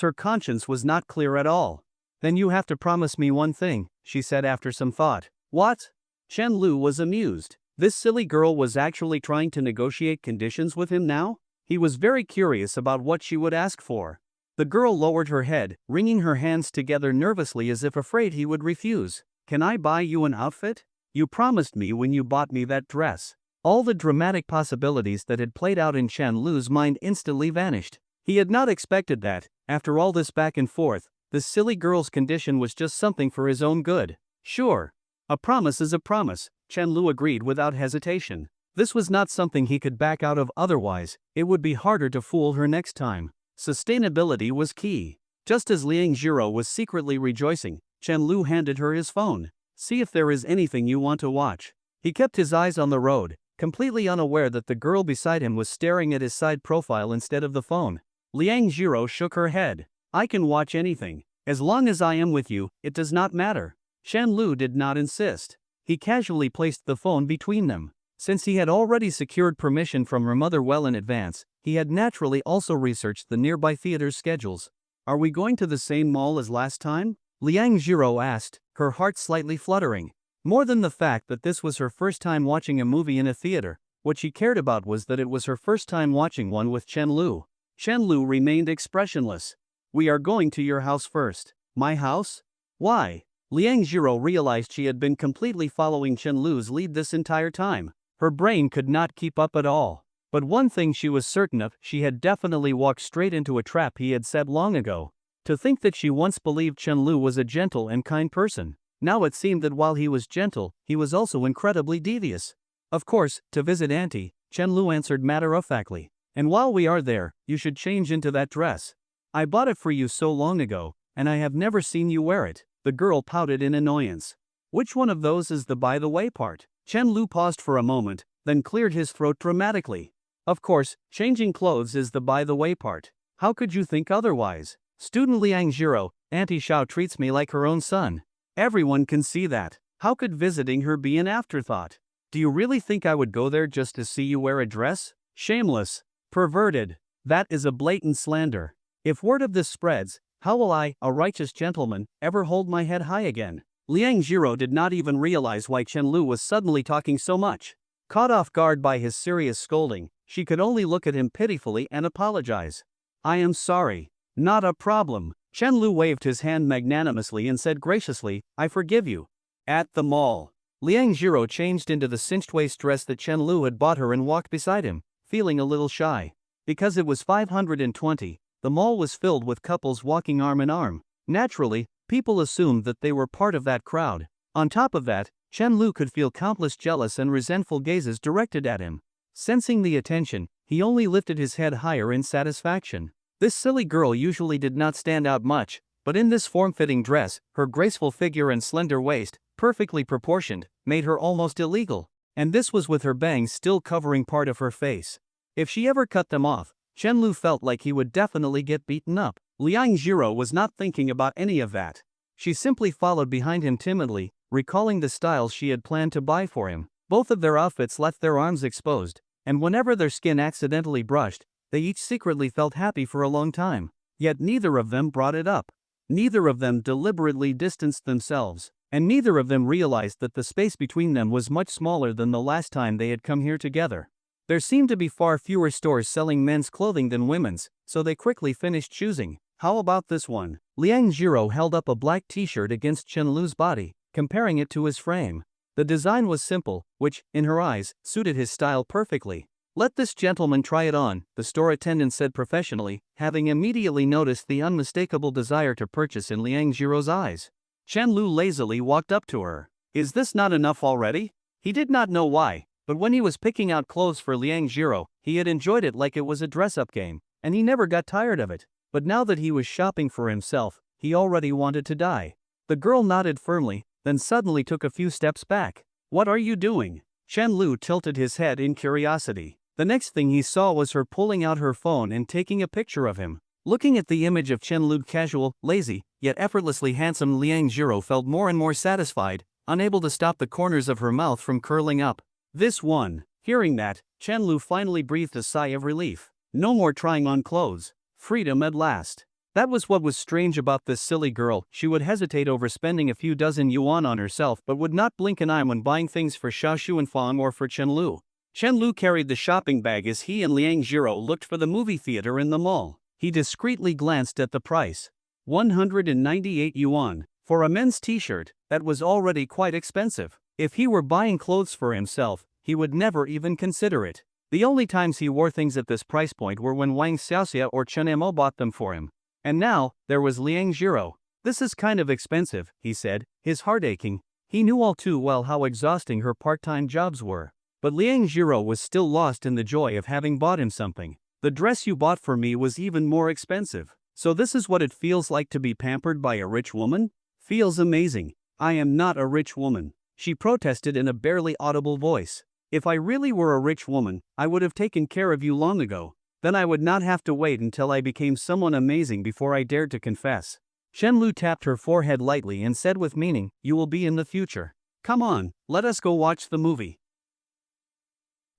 her conscience was not clear at all. Then you have to promise me one thing, she said after some thought. What? Chen Lu was amused. This silly girl was actually trying to negotiate conditions with him now? He was very curious about what she would ask for. The girl lowered her head, wringing her hands together nervously as if afraid he would refuse. Can I buy you an outfit? You promised me when you bought me that dress. All the dramatic possibilities that had played out in Chen Lu's mind instantly vanished. He had not expected that, after all this back and forth, the silly girl's condition was just something for his own good. Sure. A promise is a promise, Chen Lu agreed without hesitation. This was not something he could back out of otherwise, it would be harder to fool her next time. Sustainability was key. Just as Liang Jiro was secretly rejoicing, Chen Lu handed her his phone. See if there is anything you want to watch. He kept his eyes on the road, completely unaware that the girl beside him was staring at his side profile instead of the phone. Liang Jiro shook her head. I can watch anything. As long as I am with you, it does not matter. Chen Lu did not insist. He casually placed the phone between them. Since he had already secured permission from her mother well in advance, he had naturally also researched the nearby theater's schedules. Are we going to the same mall as last time? Liang Jiro asked, her heart slightly fluttering. More than the fact that this was her first time watching a movie in a theater, what she cared about was that it was her first time watching one with Chen Lu. Chen Lu remained expressionless. We are going to your house first. My house? Why? Liang Jiro realized she had been completely following Chen Lu's lead this entire time. Her brain could not keep up at all. But one thing she was certain of, she had definitely walked straight into a trap he had set long ago. To think that she once believed Chen Lu was a gentle and kind person. Now it seemed that while he was gentle, he was also incredibly devious. Of course, to visit Auntie, Chen Lu answered matter-of-factly. And while we are there, you should change into that dress. I bought it for you so long ago, and I have never seen you wear it. The girl pouted in annoyance. Which one of those is the by the way part? Chen Lu paused for a moment, then cleared his throat dramatically. Of course, changing clothes is the by the way part. How could you think otherwise? Student Liang Jiro, Auntie Xiao treats me like her own son. Everyone can see that. How could visiting her be an afterthought? Do you really think I would go there just to see you wear a dress? Shameless. Perverted. That is a blatant slander. If word of this spreads, how will I, a righteous gentleman, ever hold my head high again? Liang Jiro did not even realize why Chen Lu was suddenly talking so much. Caught off guard by his serious scolding, she could only look at him pitifully and apologize. I am sorry. Not a problem. Chen Lu waved his hand magnanimously and said graciously, I forgive you. At the mall, Liang Jiro changed into the cinched waist dress that Chen Lu had bought her and walked beside him, feeling a little shy. Because it was 520, the mall was filled with couples walking arm in arm. Naturally, people assumed that they were part of that crowd. On top of that, Chen Lu could feel countless jealous and resentful gazes directed at him. Sensing the attention, he only lifted his head higher in satisfaction. This silly girl usually did not stand out much, but in this form-fitting dress, her graceful figure and slender waist, perfectly proportioned, made her almost illegal. And this was with her bangs still covering part of her face. If she ever cut them off, Chen Lu felt like he would definitely get beaten up. Liang Jiro was not thinking about any of that. She simply followed behind him timidly, recalling the styles she had planned to buy for him. Both of their outfits left their arms exposed, and whenever their skin accidentally brushed, they each secretly felt happy for a long time. Yet neither of them brought it up. Neither of them deliberately distanced themselves, and neither of them realized that the space between them was much smaller than the last time they had come here together. There seemed to be far fewer stores selling men's clothing than women's, so they quickly finished choosing. How about this one? Liang Jiro held up a black t-shirt against Chen Lu's body, comparing it to his frame. The design was simple, which, in her eyes, suited his style perfectly. Let this gentleman try it on, the store attendant said professionally, having immediately noticed the unmistakable desire to purchase in Liang Jiro's eyes. Chen Lu lazily walked up to her. Is this not enough already? He did not know why, but when he was picking out clothes for Liang Jiro, he had enjoyed it like it was a dress-up game, and he never got tired of it. But now that he was shopping for himself, he already wanted to die. The girl nodded firmly, then suddenly took a few steps back. What are you doing? Chen Lu tilted his head in curiosity. The next thing he saw was her pulling out her phone and taking a picture of him. Looking at the image of Chen Lu, casual, lazy, yet effortlessly handsome Liang Jiro felt more and more satisfied, unable to stop the corners of her mouth from curling up. This one. Hearing that, Chen Lu finally breathed a sigh of relief. No more trying on clothes. Freedom at last. That was what was strange about this silly girl. She would hesitate over spending a few dozen yuan on herself but would not blink an eye when buying things for Xiao Xuanfang or for Chen Lu. Chen Lu carried the shopping bag as he and Liang Jiro looked for the movie theater in the mall. He discreetly glanced at the price. 198 yuan. For a men's t-shirt, that was already quite expensive. If he were buying clothes for himself, he would never even consider it. The only times he wore things at this price point were when Wang Xiaoxia or Chen Mo bought them for him. And now, there was Liang Jiro. This is kind of expensive, he said, his heart aching. He knew all too well how exhausting her part-time jobs were. But Liang Jiro was still lost in the joy of having bought him something. The dress you bought for me was even more expensive. So this is what it feels like to be pampered by a rich woman? Feels amazing. I am not a rich woman, she protested in a barely audible voice. If I really were a rich woman, I would have taken care of you long ago. Then I would not have to wait until I became someone amazing before I dared to confess. Chen Lu tapped her forehead lightly and said with meaning, you will be in the future. Come on, let us go watch the movie.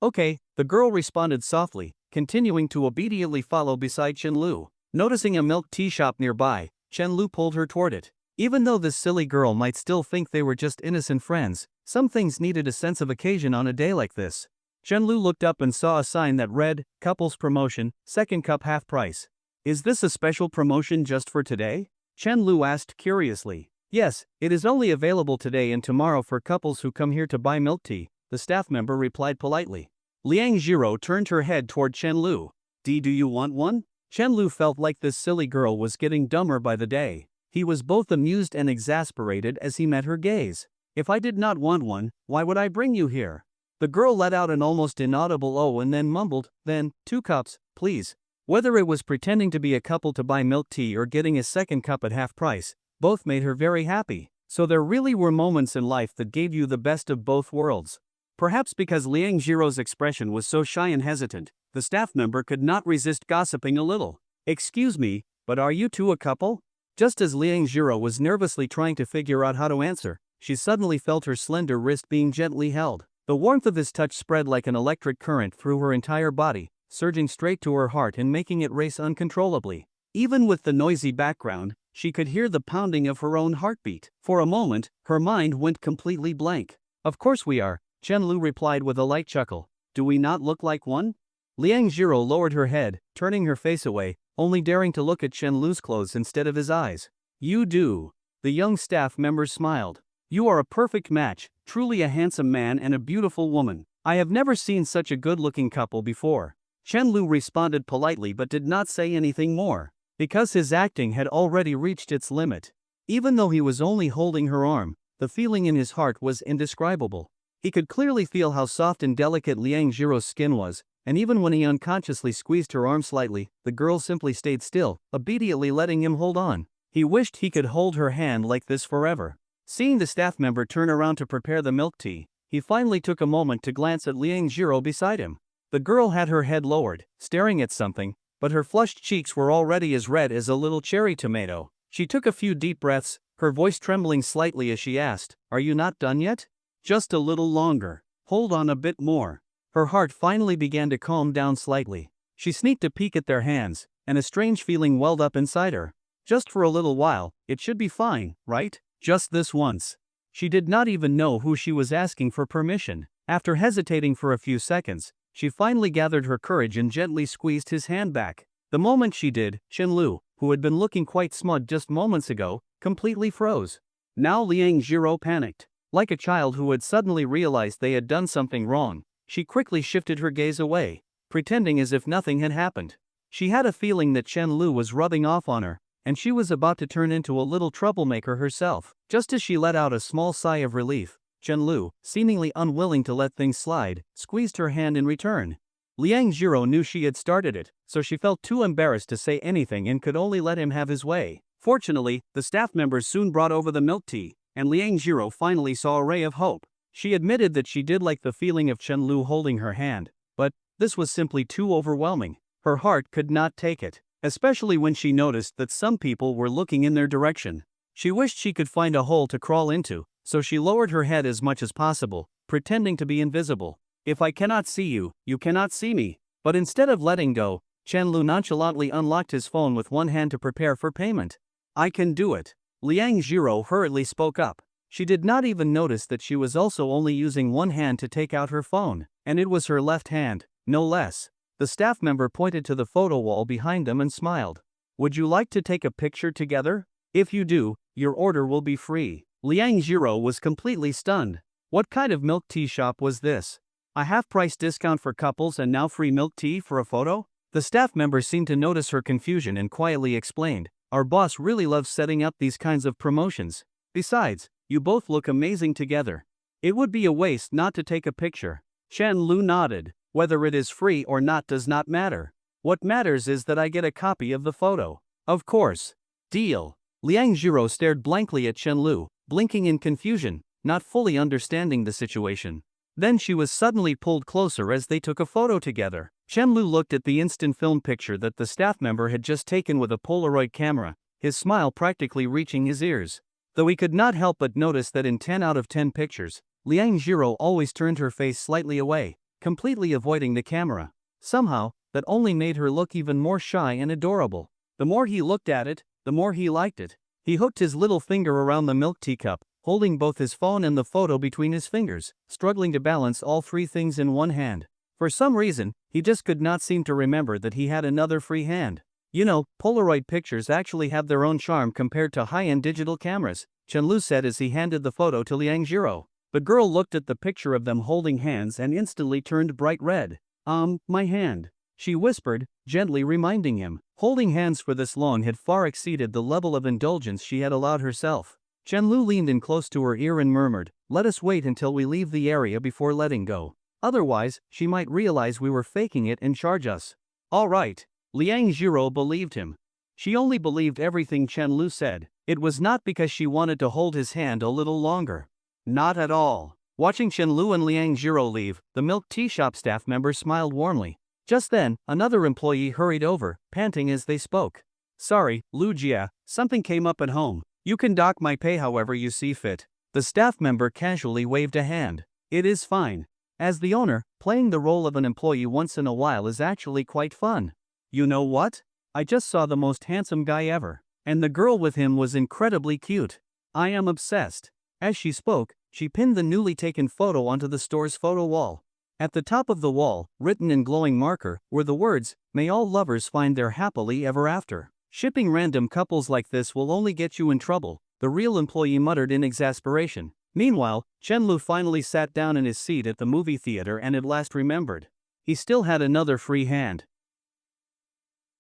Okay, the girl responded softly, continuing to obediently follow beside Chen Lu. Noticing a milk tea shop nearby, Chen Lu pulled her toward it. Even though this silly girl might still think they were just innocent friends, some things needed a sense of occasion on a day like this. Chen Lu looked up and saw a sign that read, Couples Promotion, second cup half price. Is this a special promotion just for today? Chen Lu asked curiously. Yes, it is only available today and tomorrow for couples who come here to buy milk tea, the staff member replied politely. Liang Jiro turned her head toward Chen Lu. Do you want one? Chen Lu felt like this silly girl was getting dumber by the day. He was both amused and exasperated as he met her gaze. If I did not want one, why would I bring you here? The girl let out an almost inaudible oh and then mumbled, then, 2 cups, please. Whether it was pretending to be a couple to buy milk tea or getting a second cup at half price, both made her very happy. So there really were moments in life that gave you the best of both worlds. Perhaps because Liang Jiro's expression was so shy and hesitant, the staff member could not resist gossiping a little. Excuse me, but are you two a couple? Just as Liang Jiro was nervously trying to figure out how to answer, she suddenly felt her slender wrist being gently held. The warmth of his touch spread like an electric current through her entire body, surging straight to her heart and making it race uncontrollably. Even with the noisy background, she could hear the pounding of her own heartbeat. For a moment, her mind went completely blank. Of course we are, Chen Lu replied with a light chuckle. Do we not look like one? Liang Jiro lowered her head, turning her face away, only daring to look at Chen Lu's clothes instead of his eyes. You do. The young staff member smiled. You are a perfect match, truly a handsome man and a beautiful woman. I have never seen such a good-looking couple before. Chen Lu responded politely but did not say anything more, because his acting had already reached its limit. Even though he was only holding her arm, the feeling in his heart was indescribable. He could clearly feel how soft and delicate Liang Jiro's skin was, and even when he unconsciously squeezed her arm slightly, the girl simply stayed still, obediently letting him hold on. He wished he could hold her hand like this forever. Seeing the staff member turn around to prepare the milk tea, he finally took a moment to glance at Liang Jiro beside him. The girl had her head lowered, staring at something, but her flushed cheeks were already as red as a little cherry tomato. She took a few deep breaths, her voice trembling slightly as she asked, "Are you not done yet?" "Just a little longer. Hold on a bit more." Her heart finally began to calm down slightly. She sneaked a peek at their hands, and a strange feeling welled up inside her. Just for a little while, it should be fine, right? Just this once. She did not even know who she was asking for permission. After hesitating for a few seconds, she finally gathered her courage and gently squeezed his hand back. The moment she did, Chen Lu, who had been looking quite smug just moments ago, completely froze. Now Liang Jiro panicked. Like a child who had suddenly realized they had done something wrong, she quickly shifted her gaze away, pretending as if nothing had happened. She had a feeling that Chen Lu was rubbing off on her, and she was about to turn into a little troublemaker herself. Just as she let out a small sigh of relief, Chen Lu, seemingly unwilling to let things slide, squeezed her hand in return. Liang Jiro knew she had started it, so she felt too embarrassed to say anything and could only let him have his way. Fortunately, the staff members soon brought over the milk tea, and Liang Jiro finally saw a ray of hope. She admitted that she did like the feeling of Chen Lu holding her hand, but this was simply too overwhelming. Her heart could not take it, especially when she noticed that some people were looking in their direction. She wished she could find a hole to crawl into, so she lowered her head as much as possible, pretending to be invisible. "If I cannot see you, you cannot see me." But instead of letting go, Chen Lu nonchalantly unlocked his phone with one hand to prepare for payment. "I can do it." Liang Jiro hurriedly spoke up. She did not even notice that she was also only using one hand to take out her phone, and it was her left hand, no less. The staff member pointed to the photo wall behind them and smiled. "Would you like to take a picture together? If you do, your order will be free." Liang Jiro was completely stunned. What kind of milk tea shop was this? A half-price discount for couples and now free milk tea for a photo? The staff member seemed to notice her confusion and quietly explained, "Our boss really loves setting up these kinds of promotions. Besides, you both look amazing together. It would be a waste not to take a picture." Chen Lu nodded. "Whether it is free or not does not matter. What matters is that I get a copy of the photo." "Of course. Deal." Liang Jiro stared blankly at Chen Lu, blinking in confusion, not fully understanding the situation. Then she was suddenly pulled closer as they took a photo together. Chen Lu looked at the instant film picture that the staff member had just taken with a Polaroid camera, his smile practically reaching his ears. Though he could not help but notice that in 10 out of 10 pictures, Liang Jiro always turned her face slightly away, completely avoiding the camera. Somehow, that only made her look even more shy and adorable. The more he looked at it, the more he liked it. He hooked his little finger around the milk teacup, holding both his phone and the photo between his fingers, struggling to balance all three things in one hand. For some reason, he just could not seem to remember that he had another free hand. "You know, Polaroid pictures actually have their own charm compared to high-end digital cameras," Chen Lu said as he handed the photo to Liang Jiro. The girl looked at the picture of them holding hands and instantly turned bright red. My hand," she whispered, gently reminding him. Holding hands for this long had far exceeded the level of indulgence she had allowed herself. Chen Lu leaned in close to her ear and murmured, "Let us wait until we leave the area before letting go. Otherwise, she might realize we were faking it and charge us." "All right." Liang Jiro believed him. She only believed everything Chen Lu said. It was not because she wanted to hold his hand a little longer. Not at all. Watching Chen Lu and Liang Jiro leave, the milk tea shop staff member smiled warmly. Just then, another employee hurried over, panting as they spoke. "Sorry, Lu Jia, something came up at home. You can dock my pay however you see fit." The staff member casually waved a hand. "It is fine. As the owner, playing the role of an employee once in a while is actually quite fun. You know what? I just saw the most handsome guy ever. And the girl with him was incredibly cute. I am obsessed." As she spoke, she pinned the newly taken photo onto the store's photo wall. At the top of the wall, written in glowing marker, were the words, "May all lovers find their happily ever after." Shipping random couples like this will only get you in trouble, the real employee muttered in exasperation. Meanwhile, Chenlu finally sat down in his seat at the movie theater and at last remembered. He still had another free hand.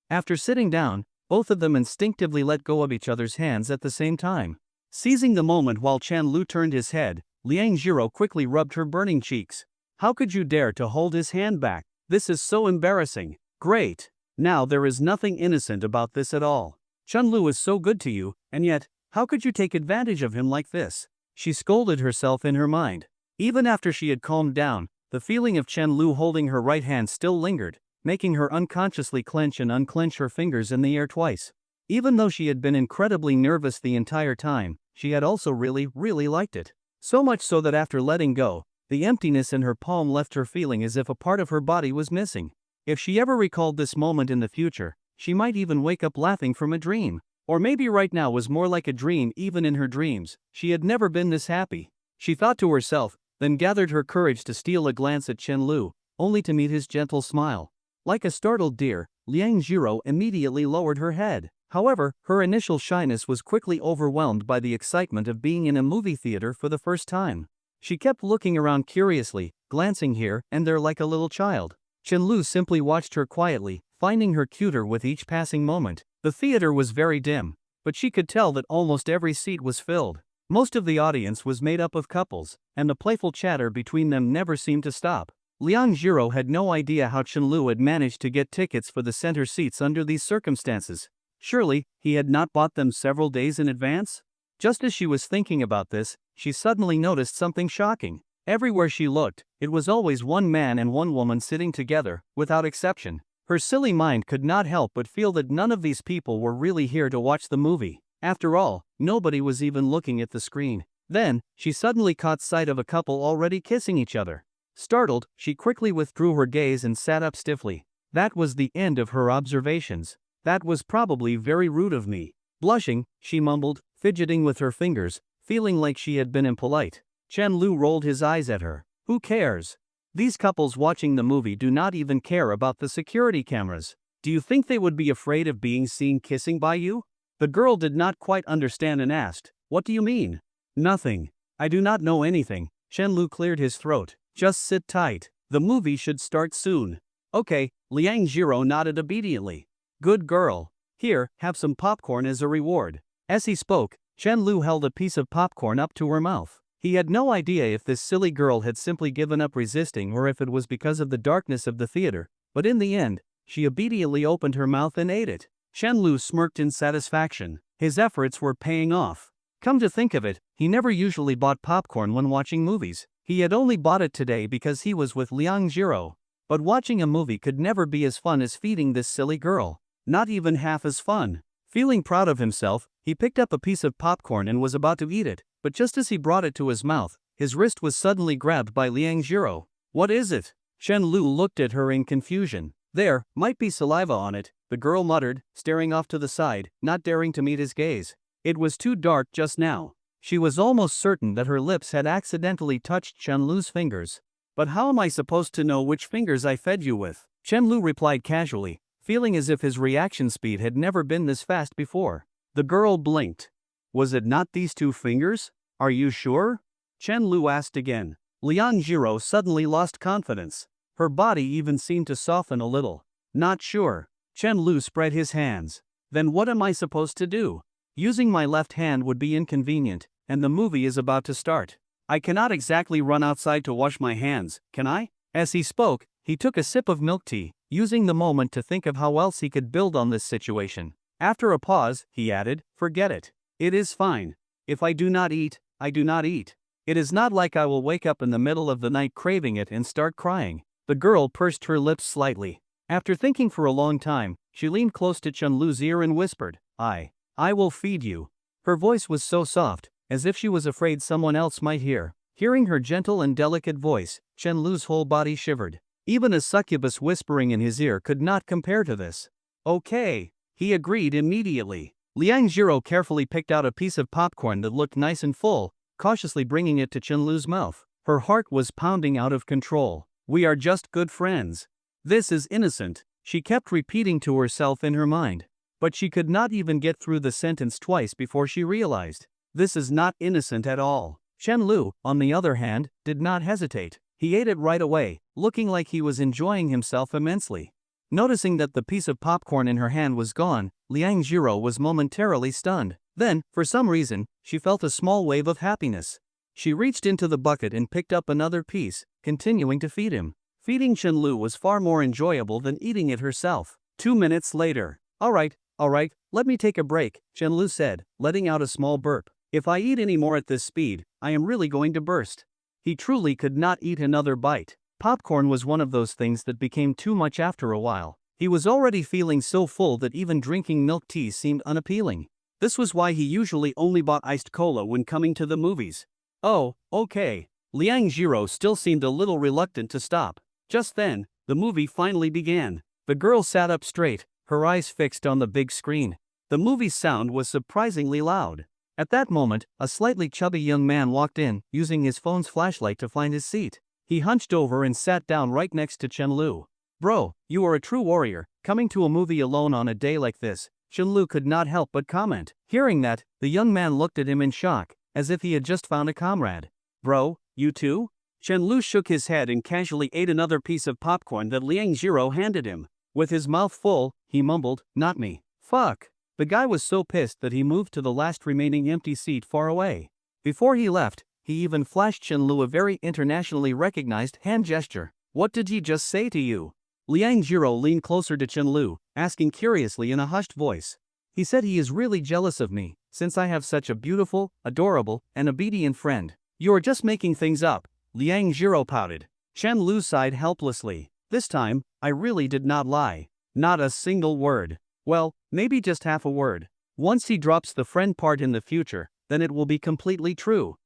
After sitting down, both of them instinctively let go of each other's hands at the same time. Seizing the moment while Chenlu turned his head, Liang Jiro quickly rubbed her burning cheeks. How could you dare to hold his hand back? This is so embarrassing. Great. Now there is nothing innocent about this at all. Chunlu is so good to you, and yet, how could you take advantage of him like this? She scolded herself in her mind. Even after she had calmed down, the feeling of Chenlu holding her right hand still lingered, making her unconsciously clench and unclench her fingers in the air twice. Even though she had been incredibly nervous the entire time, she had also really liked it. So much so that after letting go, the emptiness in her palm left her feeling as if a part of her body was missing. If she ever recalled this moment in the future, she might even wake up laughing from a dream. Or maybe right now was more like a dream. Even in her dreams, she had never been this happy. She thought to herself, then gathered her courage to steal a glance at Chenlu, only to meet his gentle smile. Like a startled deer, Liang Jiro immediately lowered her head. However, her initial shyness was quickly overwhelmed by the excitement of being in a movie theater for the first time. She kept looking around curiously, glancing here and there like a little child. Chenlu simply watched her quietly, finding her cuter with each passing moment. The theater was very dim, but she could tell that almost every seat was filled. Most of the audience was made up of couples, and the playful chatter between them never seemed to stop. Liang Jiro had no idea how Chenlu had managed to get tickets for the center seats under these circumstances. Surely, he had not bought them several days in advance? Just as she was thinking about this, she suddenly noticed something shocking. Everywhere she looked, it was always one man and one woman sitting together, without exception. Her silly mind could not help but feel that none of these people were really here to watch the movie. After all, nobody was even looking at the screen. Then, she suddenly caught sight of a couple already kissing each other. Startled, she quickly withdrew her gaze and sat up stiffly. That was the end of her observations. That was probably very rude of me. Blushing, she mumbled, fidgeting with her fingers, feeling like she had been impolite. Chenlu rolled his eyes at her. Who cares? These couples watching the movie do not even care about the security cameras. Do you think they would be afraid of being seen kissing by you? The girl did not quite understand and asked, What do you mean? Nothing. I do not know anything. Chenlu cleared his throat. Just sit tight. The movie should start soon. Okay, Liang Jiro nodded obediently. Good girl. Here, have some popcorn as a reward. As he spoke, Chenlu held a piece of popcorn up to her mouth. He had no idea if this silly girl had simply given up resisting or if it was because of the darkness of the theater, but in the end, she obediently opened her mouth and ate it. Chenlu smirked in satisfaction. His efforts were paying off. Come to think of it, he never usually bought popcorn when watching movies. He had only bought it today because he was with Liang Jiro. But watching a movie could never be as fun as feeding this silly girl. Not even half as fun. Feeling proud of himself, he picked up a piece of popcorn and was about to eat it, but just as he brought it to his mouth, his wrist was suddenly grabbed by Liang Jiro. What is it? Chenlu looked at her in confusion. There, might be saliva on it, the girl muttered, staring off to the side, not daring to meet his gaze. It was too dark just now. She was almost certain that her lips had accidentally touched Chenlu's fingers. But how am I supposed to know which fingers I fed you with? Chenlu replied casually, feeling as if his reaction speed had never been this fast before. The girl blinked. Was it not these two fingers? Are you sure? Chenlu asked again. Liang Jiro suddenly lost confidence. Her body even seemed to soften a little. Not sure. Chenlu spread his hands. Then what am I supposed to do? Using my left hand would be inconvenient, and the movie is about to start. I cannot exactly run outside to wash my hands, can I? As he spoke, he took a sip of milk tea, using the moment to think of how else he could build on this situation. After a pause, he added, Forget it. It is fine. If I do not eat, I do not eat. It is not like I will wake up in the middle of the night craving it and start crying. The girl pursed her lips slightly. After thinking for a long time, she leaned close to Chenlu's ear and whispered, I will feed you. Her voice was so soft, as if she was afraid someone else might hear. Hearing her gentle and delicate voice, Chenlu's whole body shivered. Even a succubus whispering in his ear could not compare to this. Okay, he agreed immediately. Liang Jiro carefully picked out a piece of popcorn that looked nice and full, cautiously bringing it to Chenlu's mouth. Her heart was pounding out of control. We are just good friends. This is innocent, she kept repeating to herself in her mind. But she could not even get through the sentence twice before she realized. This is not innocent at all. Chen Lu, on the other hand, did not hesitate. He ate it right away, looking like he was enjoying himself immensely. Noticing that the piece of popcorn in her hand was gone, Liang Jiro was momentarily stunned. Then, for some reason, she felt a small wave of happiness. She reached into the bucket and picked up another piece, continuing to feed him. Feeding Chen Lu was far more enjoyable than eating it herself. 2 minutes later. All right, let me take a break, Chen Lu said, letting out a small burp. If I eat any more at this speed, I am really going to burst. He truly could not eat another bite. Popcorn was one of those things that became too much after a while. He was already feeling so full that even drinking milk tea seemed unappealing. This was why he usually only bought iced cola when coming to the movies. Oh, okay. Liang Jiro still seemed a little reluctant to stop. Just then, the movie finally began. The girl sat up straight, her eyes fixed on the big screen. The movie's sound was surprisingly loud. At that moment, a slightly chubby young man walked in, using his phone's flashlight to find his seat. He hunched over and sat down right next to Chen Lu. Bro, you are a true warrior, coming to a movie alone on a day like this, Chen Lu could not help but comment. Hearing that, the young man looked at him in shock, as if he had just found a comrade. Bro, you too? Chen Lu shook his head and casually ate another piece of popcorn that Liang Jiro handed him. With his mouth full, he mumbled, not me. Fuck. The guy was so pissed that he moved to the last remaining empty seat far away. Before he left, he even flashed Chen Lu a very internationally recognized hand gesture. What did he just say to you? Liang Jiro leaned closer to Chen Lu, asking curiously in a hushed voice. He said he is really jealous of me, since I have such a beautiful, adorable, and obedient friend. You are just making things up, Liang Jiro pouted. Chen Lu sighed helplessly. This time, I really did not lie. Not a single word. Well, maybe just half a word. Once he drops the friend part in the future, then it will be completely true.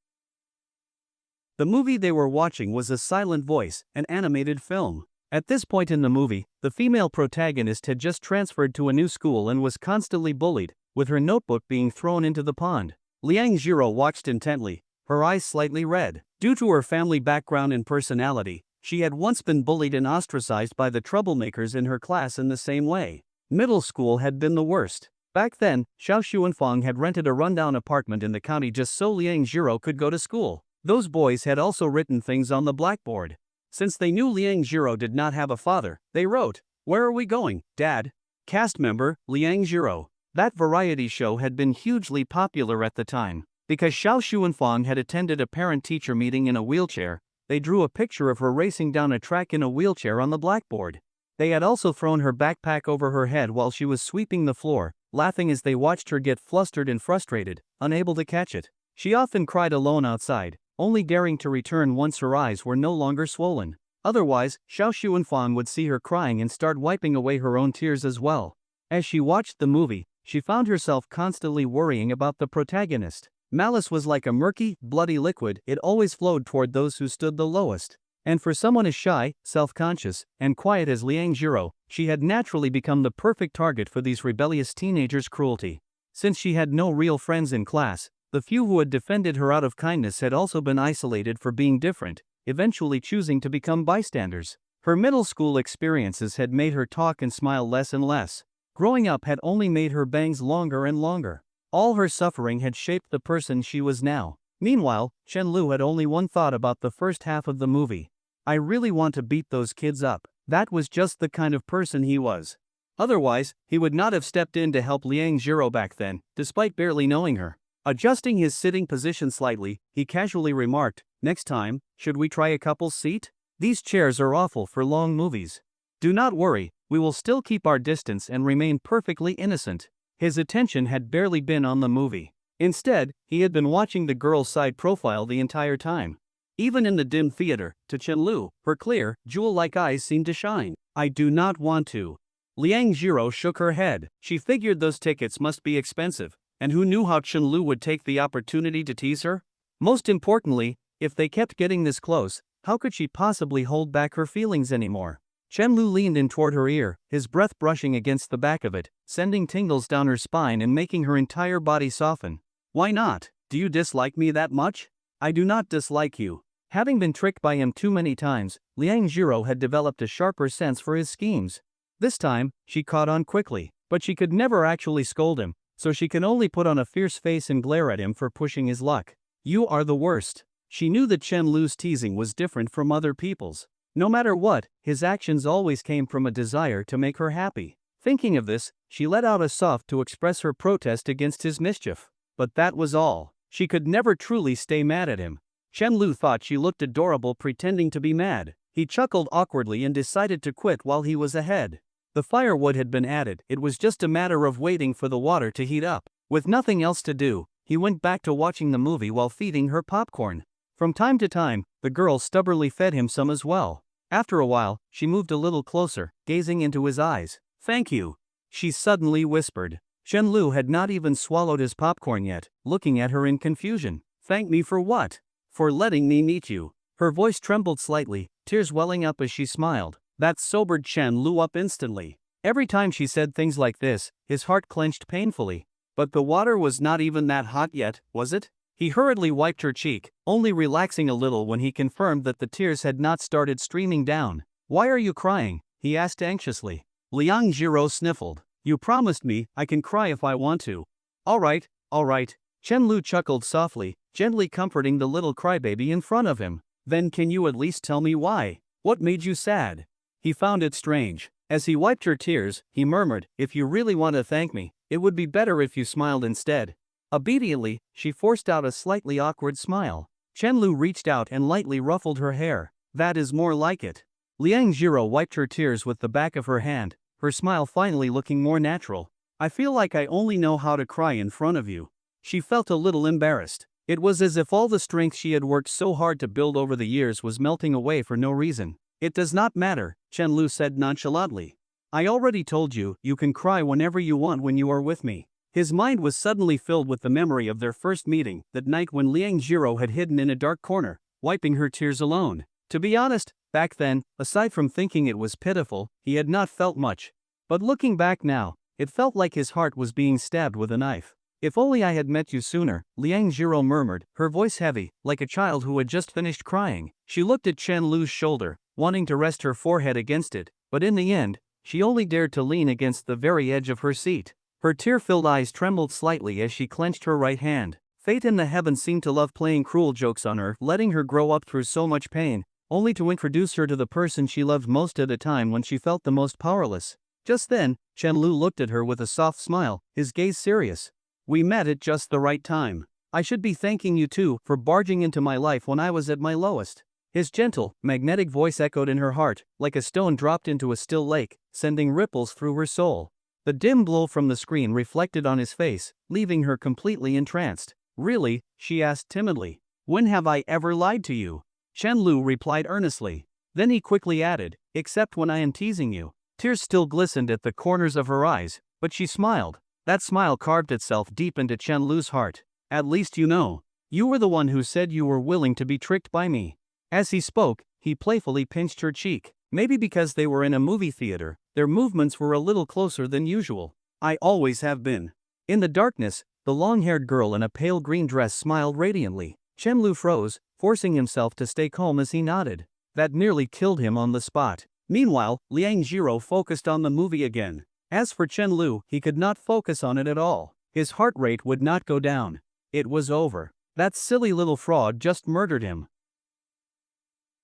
The movie they were watching was A Silent Voice, an animated film. At this point in the movie, the female protagonist had just transferred to a new school and was constantly bullied, with her notebook being thrown into the pond. Liang Jiro watched intently, her eyes slightly red. Due to her family background and personality, she had once been bullied and ostracized by the troublemakers in her class in the same way. Middle school had been the worst. Back then, Xiao Xuanfang had rented a rundown apartment in the county just so Liang Jiro could go to school. Those boys had also written things on the blackboard. Since they knew Liang Jiro did not have a father, they wrote, "Where are we going, Dad?" Cast member, Liang Jiro. That variety show had been hugely popular at the time. Because Xiao Xuanfang had attended a parent-teacher meeting in a wheelchair, they drew a picture of her racing down a track in a wheelchair on the blackboard. They had also thrown her backpack over her head while she was sweeping the floor, laughing as they watched her get flustered and frustrated, unable to catch it. She often cried alone outside, only daring to return once her eyes were no longer swollen. Otherwise, Xiao Xuanfang would see her crying and start wiping away her own tears as well. As she watched the movie, she found herself constantly worrying about the protagonist. Malice was like a murky, bloody liquid, it always flowed toward those who stood the lowest. And for someone as shy, self-conscious, and quiet as Liang Jiro, she had naturally become the perfect target for these rebellious teenagers' cruelty. Since she had no real friends in class, the few who had defended her out of kindness had also been isolated for being different, eventually choosing to become bystanders. Her middle school experiences had made her talk and smile less and less. Growing up had only made her bangs longer and longer. All her suffering had shaped the person she was now. Meanwhile, Chen Lu had only one thought about the first half of the movie. I really want to beat those kids up. That was just the kind of person he was. Otherwise, he would not have stepped in to help Liang Jiro back then, despite barely knowing her. Adjusting his sitting position slightly, he casually remarked, "Next time, should we try a couple's seat? These chairs are awful for long movies." "Do not worry, we will still keep our distance and remain perfectly innocent." His attention had barely been on the movie. Instead, he had been watching the girl's side profile the entire time. Even in the dim theater, to Chen Lu, her clear, jewel-like eyes seemed to shine. "I do not want to." Liang Jiro shook her head. She figured those tickets must be expensive, and who knew how Chen Lu would take the opportunity to tease her? Most importantly, if they kept getting this close, how could she possibly hold back her feelings anymore? Chen Lu leaned in toward her ear, his breath brushing against the back of it, sending tingles down her spine and making her entire body soften. "Why not? Do you dislike me that much?" "I do not dislike you. Having been tricked by him too many times, Liang Jiro had developed a sharper sense for his schemes. This time, she caught on quickly, but she could never actually scold him, so she could only put on a fierce face and glare at him for pushing his luck. You are the worst. She knew that Chen Lu's teasing was different from other people's. No matter what, his actions always came from a desire to make her happy. Thinking of this, she let out a soft to express her protest against his mischief. But that was all. She could never truly stay mad at him. Chen Lu thought she looked adorable pretending to be mad. He chuckled awkwardly and decided to quit while he was ahead. The firewood had been added, it was just a matter of waiting for the water to heat up. With nothing else to do, he went back to watching the movie while feeding her popcorn. From time to time, the girl stubbornly fed him some as well. After a while, she moved a little closer, gazing into his eyes. Thank you, she suddenly whispered. Chen Lu had not even swallowed his popcorn yet, looking at her in confusion. Thank me for what? For letting me meet you. Her voice trembled slightly, tears welling up as she smiled. That sobered Chen Lu up instantly. Every time she said things like this, his heart clenched painfully. But the water was not even that hot yet, was it? He hurriedly wiped her cheek, only relaxing a little when he confirmed that the tears had not started streaming down. Why are you crying? He asked anxiously. Liang Jiro sniffled. You promised me I can cry if I want to. All right. Chen Lu chuckled softly, gently comforting the little crybaby in front of him. Then can you at least tell me why? What made you sad? He found it strange. As he wiped her tears, he murmured, if you really want to thank me, it would be better if you smiled instead. Obediently, she forced out a slightly awkward smile. Chen Lu reached out and lightly ruffled her hair. That is more like it. Liang Jiro wiped her tears with the back of her hand, her smile finally looking more natural. I feel like I only know how to cry in front of you. She felt a little embarrassed. It was as if all the strength she had worked so hard to build over the years was melting away for no reason. It does not matter, Chen Lu said nonchalantly. I already told you, you can cry whenever you want when you are with me. His mind was suddenly filled with the memory of their first meeting, that night when Liang Jiro had hidden in a dark corner, wiping her tears alone. To be honest, back then, aside from thinking it was pitiful, he had not felt much. But looking back now, it felt like his heart was being stabbed with a knife. If only I had met you sooner, Liang Jiro murmured, her voice heavy, like a child who had just finished crying. She looked at Chen Lu's shoulder, wanting to rest her forehead against it, but in the end, she only dared to lean against the very edge of her seat. Her tear-filled eyes trembled slightly as she clenched her right hand. Fate in the heavens seemed to love playing cruel jokes on her, letting her grow up through so much pain, only to introduce her to the person she loved most at a time when she felt the most powerless. Just then, Chen Lu looked at her with a soft smile, his gaze serious. We met at just the right time. I should be thanking you too for barging into my life when I was at my lowest. His gentle, magnetic voice echoed in her heart, like a stone dropped into a still lake, sending ripples through her soul. The dim glow from the screen reflected on his face, leaving her completely entranced. Really? She asked timidly. When have I ever lied to you? Chen Lu replied earnestly. Then he quickly added, except when I am teasing you. Tears still glistened at the corners of her eyes, but she smiled. That smile carved itself deep into Chen Lu's heart. At least you know. You were the one who said you were willing to be tricked by me. As he spoke, he playfully pinched her cheek. Maybe because they were in a movie theater, their movements were a little closer than usual. I always have been. In the darkness, the long-haired girl in a pale green dress smiled radiantly. Chen Lu froze, forcing himself to stay calm as he nodded. That nearly killed him on the spot. Meanwhile, Liang Jiro focused on the movie again. As for Chen Lu, he could not focus on it at all. His heart rate would not go down. It was over. That silly little fraud just murdered him.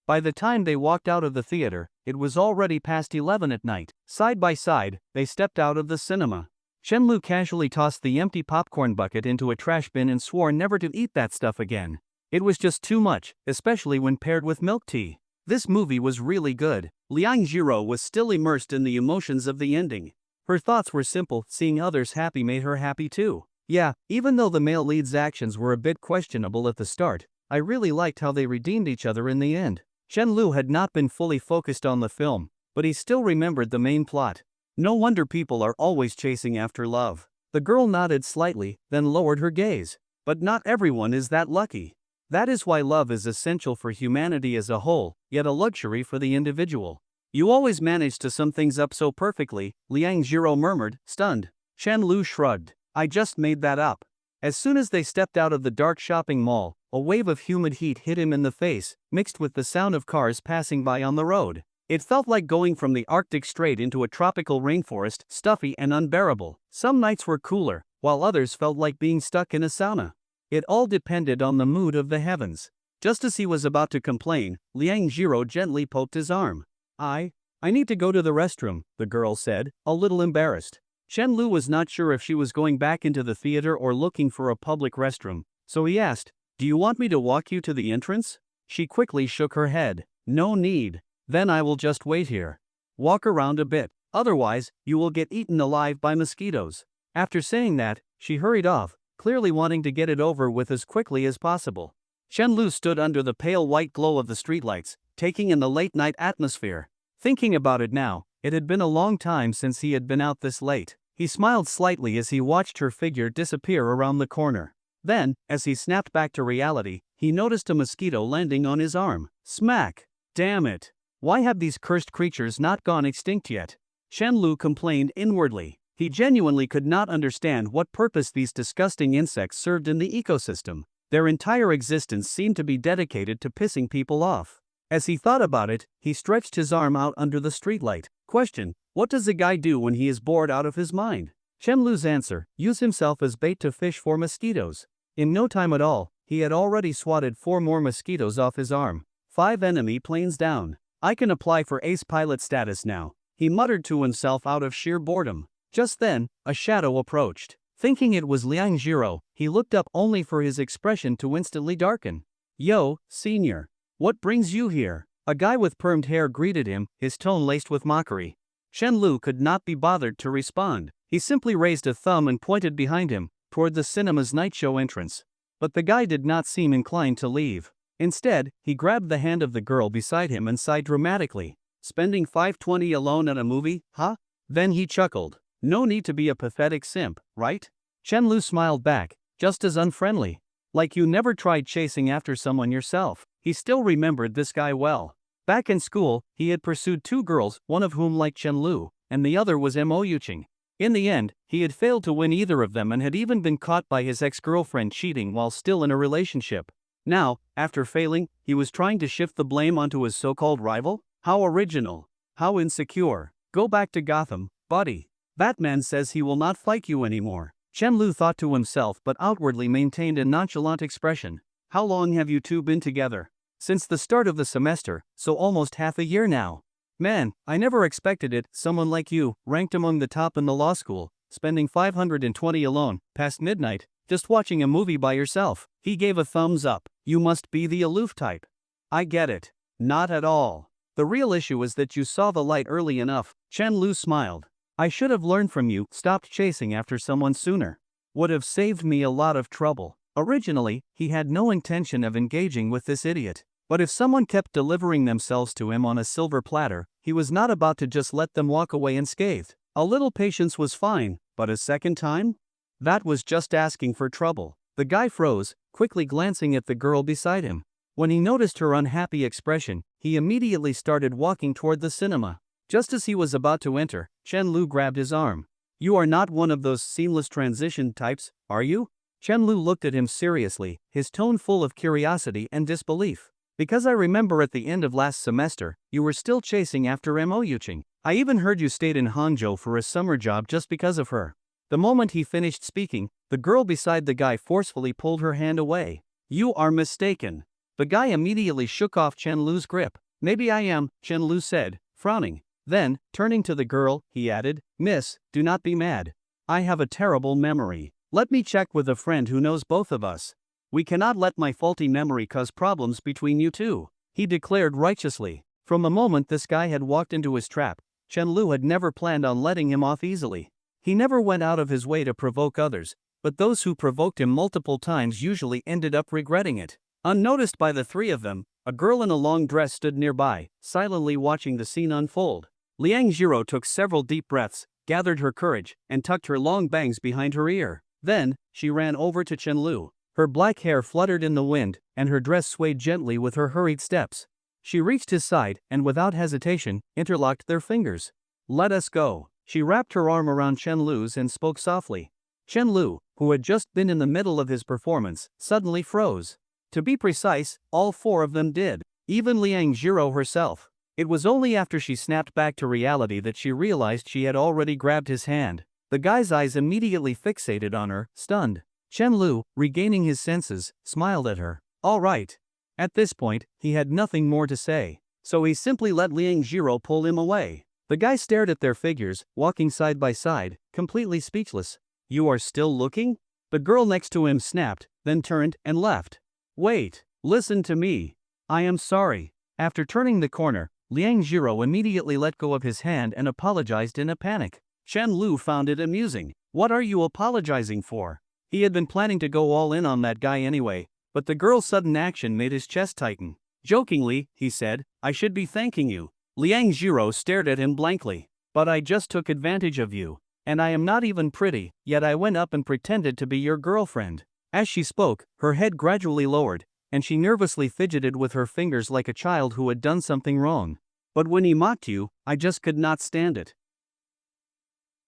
By the time they walked out of the theater, it was already past 11 at night. Side by side, they stepped out of the cinema. Chen Lu casually tossed the empty popcorn bucket into a trash bin and swore never to eat that stuff again. It was just too much, especially when paired with milk tea. This movie was really good. Liang Jiro was still immersed in the emotions of the ending. Her thoughts were simple, seeing others happy made her happy too. Yeah, even though the male lead's actions were a bit questionable at the start, I really liked how they redeemed each other in the end. Chen Lu had not been fully focused on the film, but he still remembered the main plot. No wonder people are always chasing after love. The girl nodded slightly, then lowered her gaze. But not everyone is that lucky. That is why love is essential for humanity as a whole, yet a luxury for the individual. You always manage to sum things up so perfectly, Liang Jiro murmured, stunned. Chen Lu shrugged. I just made that up. As soon as they stepped out of the dark shopping mall, a wave of humid heat hit him in the face, mixed with the sound of cars passing by on the road. It felt like going from the Arctic straight into a tropical rainforest, stuffy and unbearable. Some nights were cooler, while others felt like being stuck in a sauna. It all depended on the mood of the heavens. Just as he was about to complain, Liang Jiro gently poked his arm. I need to go to the restroom, the girl said, a little embarrassed. Chen Lu was not sure if she was going back into the theater or looking for a public restroom, so he asked, "Do you want me to walk you to the entrance?" She quickly shook her head. "No need. Then I will just wait here. Walk around a bit, otherwise, you will get eaten alive by mosquitoes." After saying that, she hurried off, clearly wanting to get it over with as quickly as possible. Chen Lu stood under the pale white glow of the streetlights, taking in the late-night atmosphere. Thinking about it now, it had been a long time since he had been out this late. He smiled slightly as he watched her figure disappear around the corner. Then, as he snapped back to reality, he noticed a mosquito landing on his arm. Smack! Damn it! Why have these cursed creatures not gone extinct yet? Chen Lu complained inwardly. He genuinely could not understand what purpose these disgusting insects served in the ecosystem. Their entire existence seemed to be dedicated to pissing people off. As he thought about it, he stretched his arm out under the streetlight. Question: what does a guy do when he is bored out of his mind? Chen Lu's answer: use himself as bait to fish for mosquitoes. In no time at all, he had already swatted 4 more mosquitoes off his arm. 5 enemy planes down. I can apply for ace pilot status now, he muttered to himself out of sheer boredom. Just then, a shadow approached. Thinking it was Liang Jiro, he looked up only for his expression to instantly darken. Yo, senior. What brings you here? A guy with permed hair greeted him, his tone laced with mockery. Chen Lu could not be bothered to respond. He simply raised a thumb and pointed behind him, toward the cinema's night show entrance. But the guy did not seem inclined to leave. Instead, he grabbed the hand of the girl beside him and sighed dramatically. Spending $5.20 alone at a movie, huh? Then he chuckled. No need to be a pathetic simp, right? Chen Lu smiled back, just as unfriendly. Like you never tried chasing after someone yourself. He still remembered this guy well. Back in school, he had pursued 2 girls, one of whom liked Chen Lu, and the other was Mo Yuching. In the end, he had failed to win either of them and had even been caught by his ex-girlfriend cheating while still in a relationship. Now, after failing, he was trying to shift the blame onto his so-called rival? How original. How insecure. Go back to Gotham, buddy. Batman says he will not fight you anymore. Chen Lu thought to himself but outwardly maintained a nonchalant expression. How long have you two been together? Since the start of the semester, so almost half a year now. Man, I never expected it, someone like you, ranked among the top in the law school, spending $520 alone, past midnight, just watching a movie by yourself. He gave a thumbs up. You must be the aloof type. I get it. Not at all. The real issue is that you saw the light early enough. Chen Lu smiled. I should have learned from you, stopped chasing after someone sooner. Would have saved me a lot of trouble. Originally, he had no intention of engaging with this idiot. But if someone kept delivering themselves to him on a silver platter, he was not about to just let them walk away unscathed. A little patience was fine, but a second time? That was just asking for trouble. The guy froze, quickly glancing at the girl beside him. When he noticed her unhappy expression, he immediately started walking toward the cinema. Just as he was about to enter, Chen Lu grabbed his arm. You are not one of those seamless transition types, are you? Chen Lu looked at him seriously, his tone full of curiosity and disbelief. Because I remember at the end of last semester, you were still chasing after Mo Yuching. I even heard you stayed in Hangzhou for a summer job just because of her. The moment he finished speaking, the girl beside the guy forcefully pulled her hand away. You are mistaken. The guy immediately shook off Chen Lu's grip. Maybe I am, Chen Lu said, frowning. Then, turning to the girl, he added, Miss, do not be mad. I have a terrible memory. Let me check with a friend who knows both of us. We cannot let my faulty memory cause problems between you two, he declared righteously. From the moment this guy had walked into his trap, Chen Lu had never planned on letting him off easily. He never went out of his way to provoke others, but those who provoked him multiple times usually ended up regretting it. Unnoticed by the 3 of them, a girl in a long dress stood nearby, silently watching the scene unfold. Liang Jiro took several deep breaths, gathered her courage, and tucked her long bangs behind her ear. Then, she ran over to Chen Lu. Her black hair fluttered in the wind, and her dress swayed gently with her hurried steps. She reached his side and without hesitation, interlocked their fingers. Let us go. She wrapped her arm around Chen Lu's and spoke softly. Chen Lu, who had just been in the middle of his performance, suddenly froze. To be precise, all four of them did. Even Liang Jiro herself. It was only after she snapped back to reality that she realized she had already grabbed his hand. The guy's eyes immediately fixated on her, stunned. Chen Lu, regaining his senses, smiled at her. All right. At this point, he had nothing more to say, so he simply let Liang Jiro pull him away. The guy stared at their figures, walking side by side, completely speechless. You are still looking? The girl next to him snapped, then turned and left. Wait, listen to me. I am sorry. After turning the corner, Liang Jiro immediately let go of his hand and apologized in a panic. Chen Lu found it amusing. What are you apologizing for? He had been planning to go all in on that guy anyway, but the girl's sudden action made his chest tighten. Jokingly, he said, I should be thanking you. Liang Jiro stared at him blankly. But I just took advantage of you. And I am not even pretty, yet I went up and pretended to be your girlfriend. As she spoke, her head gradually lowered, and she nervously fidgeted with her fingers like a child who had done something wrong. But when he mocked you, I just could not stand it.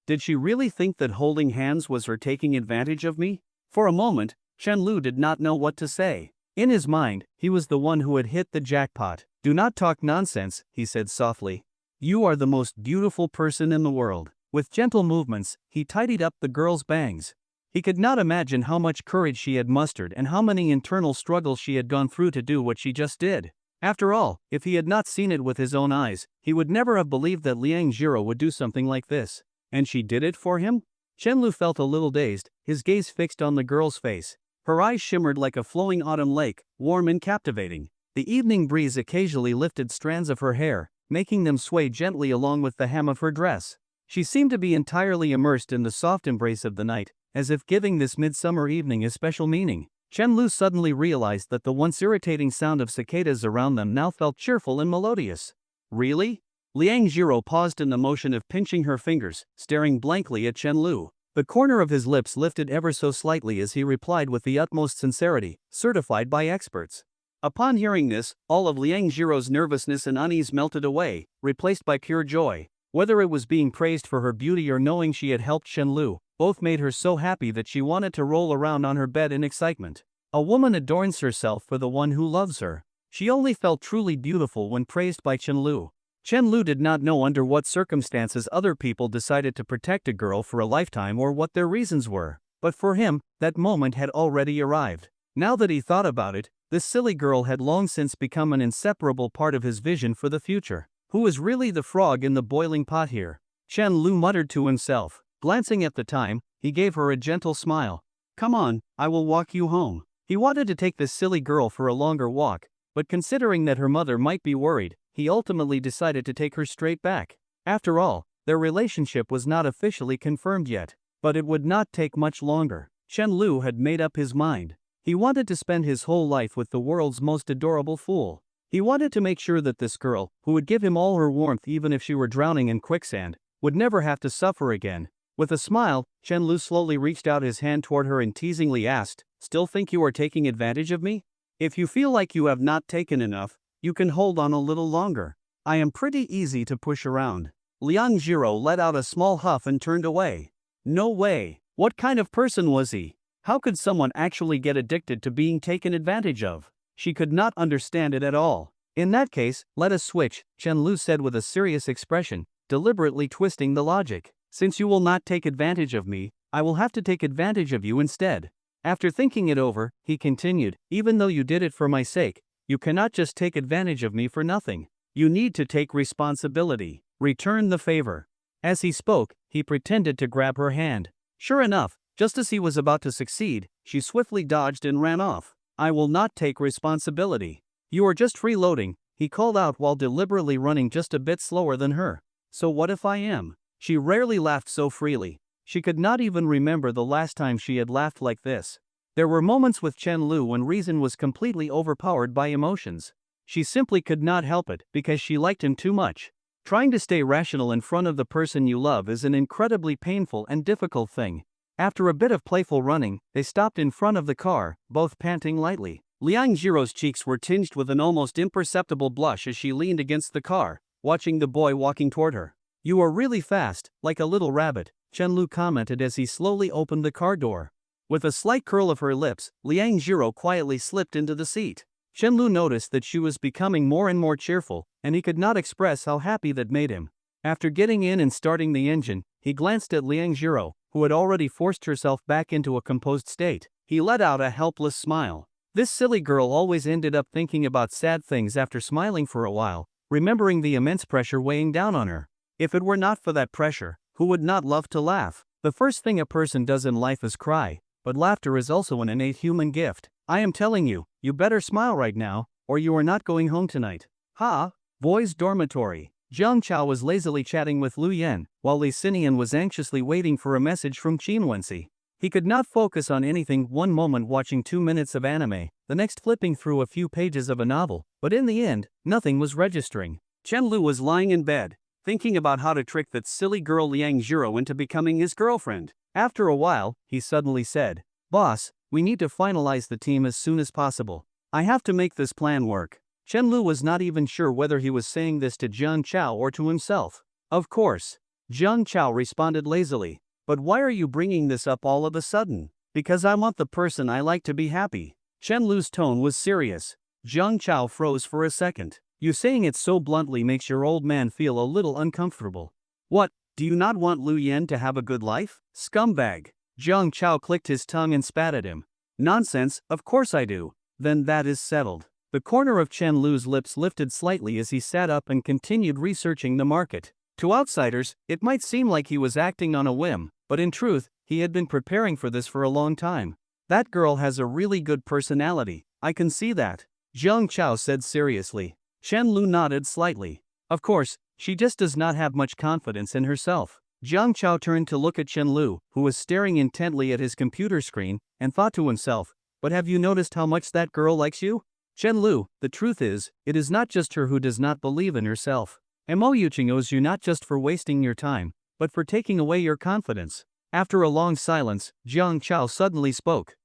Did she really think that holding hands was her taking advantage of me? For a moment, Chen Lu did not know what to say. In his mind, he was the one who had hit the jackpot. Do not talk nonsense, he said softly. You are the most beautiful person in the world. With gentle movements, he tidied up the girl's bangs. He could not imagine how much courage she had mustered and how many internal struggles she had gone through to do what she just did. After all, if he had not seen it with his own eyes, he would never have believed that Liang Jiro would do something like this. And she did it for him? Chen Lu felt a little dazed, his gaze fixed on the girl's face. Her eyes shimmered like a flowing autumn lake, warm and captivating. The evening breeze occasionally lifted strands of her hair, making them sway gently along with the hem of her dress. She seemed to be entirely immersed in the soft embrace of the night, as if giving this midsummer evening a special meaning. Chen Lu suddenly realized that the once irritating sound of cicadas around them now felt cheerful and melodious. Really? Liang Jiro paused in the motion of pinching her fingers, staring blankly at Chen Lu. The corner of his lips lifted ever so slightly as he replied with the utmost sincerity, certified by experts. Upon hearing this, all of Liang Jiro's nervousness and unease melted away, replaced by pure joy. Whether it was being praised for her beauty or knowing she had helped Chen Lu, both made her so happy that she wanted to roll around on her bed in excitement. A woman adorns herself for the one who loves her. She only felt truly beautiful when praised by Chen Lu. Chen Lu did not know under what circumstances other people decided to protect a girl for a lifetime or what their reasons were, but for him, that moment had already arrived. Now that he thought about it, this silly girl had long since become an inseparable part of his vision for the future. Who is really the frog in the boiling pot here? Chen Lu muttered to himself. Glancing at the time, he gave her a gentle smile. Come on, I will walk you home. He wanted to take this silly girl for a longer walk, but considering that her mother might be worried, he ultimately decided to take her straight back. After all, their relationship was not officially confirmed yet, but it would not take much longer. Chen Lu had made up his mind. He wanted to spend his whole life with the world's most adorable fool. He wanted to make sure that this girl, who would give him all her warmth even if she were drowning in quicksand, would never have to suffer again. With a smile, Chen Lu slowly reached out his hand toward her and teasingly asked, Still think you are taking advantage of me? If you feel like you have not taken enough, you can hold on a little longer. I am pretty easy to push around. Liang Jiro let out a small huff and turned away. No way. What kind of person was he? How could someone actually get addicted to being taken advantage of? She could not understand it at all. In that case, let us switch, Chen Lu said with a serious expression, deliberately twisting the logic. Since you will not take advantage of me, I will have to take advantage of you instead. After thinking it over, he continued, even though you did it for my sake, you cannot just take advantage of me for nothing. You need to take responsibility. Return the favor. As he spoke, he pretended to grab her hand. Sure enough, just as he was about to succeed, she swiftly dodged and ran off. I will not take responsibility. You are just freeloading, he called out while deliberately running just a bit slower than her. So what if I am? She rarely laughed so freely. She could not even remember the last time she had laughed like this. There were moments with Chen Lu when reason was completely overpowered by emotions. She simply could not help it because she liked him too much. Trying to stay rational in front of the person you love is an incredibly painful and difficult thing. After a bit of playful running, they stopped in front of the car, both panting lightly. Liang Jiro's cheeks were tinged with an almost imperceptible blush as she leaned against the car, watching the boy walking toward her. You are really fast, like a little rabbit, Chen Lu commented as he slowly opened the car door. With a slight curl of her lips, Liang Jiro quietly slipped into the seat. Shenlu noticed that she was becoming more and more cheerful, and he could not express how happy that made him. After getting in and starting the engine, he glanced at Liang Jiro, who had already forced herself back into a composed state. He let out a helpless smile. This silly girl always ended up thinking about sad things after smiling for a while, remembering the immense pressure weighing down on her. If it were not for that pressure, who would not love to laugh? The first thing a person does in life is cry, but laughter is also an innate human gift. I am telling you, you better smile right now, or you are not going home tonight. Ha! Boys' dormitory. Jiang Chao was lazily chatting with Lu Yan, while Li Xinian was anxiously waiting for a message from Qin Wenxi. He could not focus on anything, one moment watching 2 minutes of anime, the next flipping through a few pages of a novel, but in the end, nothing was registering. Chen Lu was lying in bed, thinking about how to trick that silly girl Liang Jiro into becoming his girlfriend. After a while, he suddenly said, "Boss, we need to finalize the team as soon as possible. I have to make this plan work." Chen Lu was not even sure whether he was saying this to Jiang Chao or to himself. Of course. Jiang Chao responded lazily. "But why are you bringing this up all of a sudden?" "Because I want the person I like to be happy." Chen Lu's tone was serious. Jiang Chao froze for a second. "You saying it so bluntly makes your old man feel a little uncomfortable. What, do you not want Lu Yan to have a good life? Scumbag." Jiang Chao clicked his tongue and spat at him. "Nonsense, of course I do." "Then that is settled." The corner of Chen Lu's lips lifted slightly as he sat up and continued researching the market. To outsiders, it might seem like he was acting on a whim, but in truth, he had been preparing for this for a long time. "That girl has a really good personality, I can see that," Jiang Chao said seriously. Chen Lu nodded slightly. "Of course, she just does not have much confidence in herself." Jiang Chao turned to look at Chen Lu, who was staring intently at his computer screen, and thought to himself, "But have you noticed how much that girl likes you? Chen Lu, the truth is, it is not just her who does not believe in herself. Mo Yuching owes you not just for wasting your time, but for taking away your confidence." After a long silence, Jiang Chao suddenly spoke.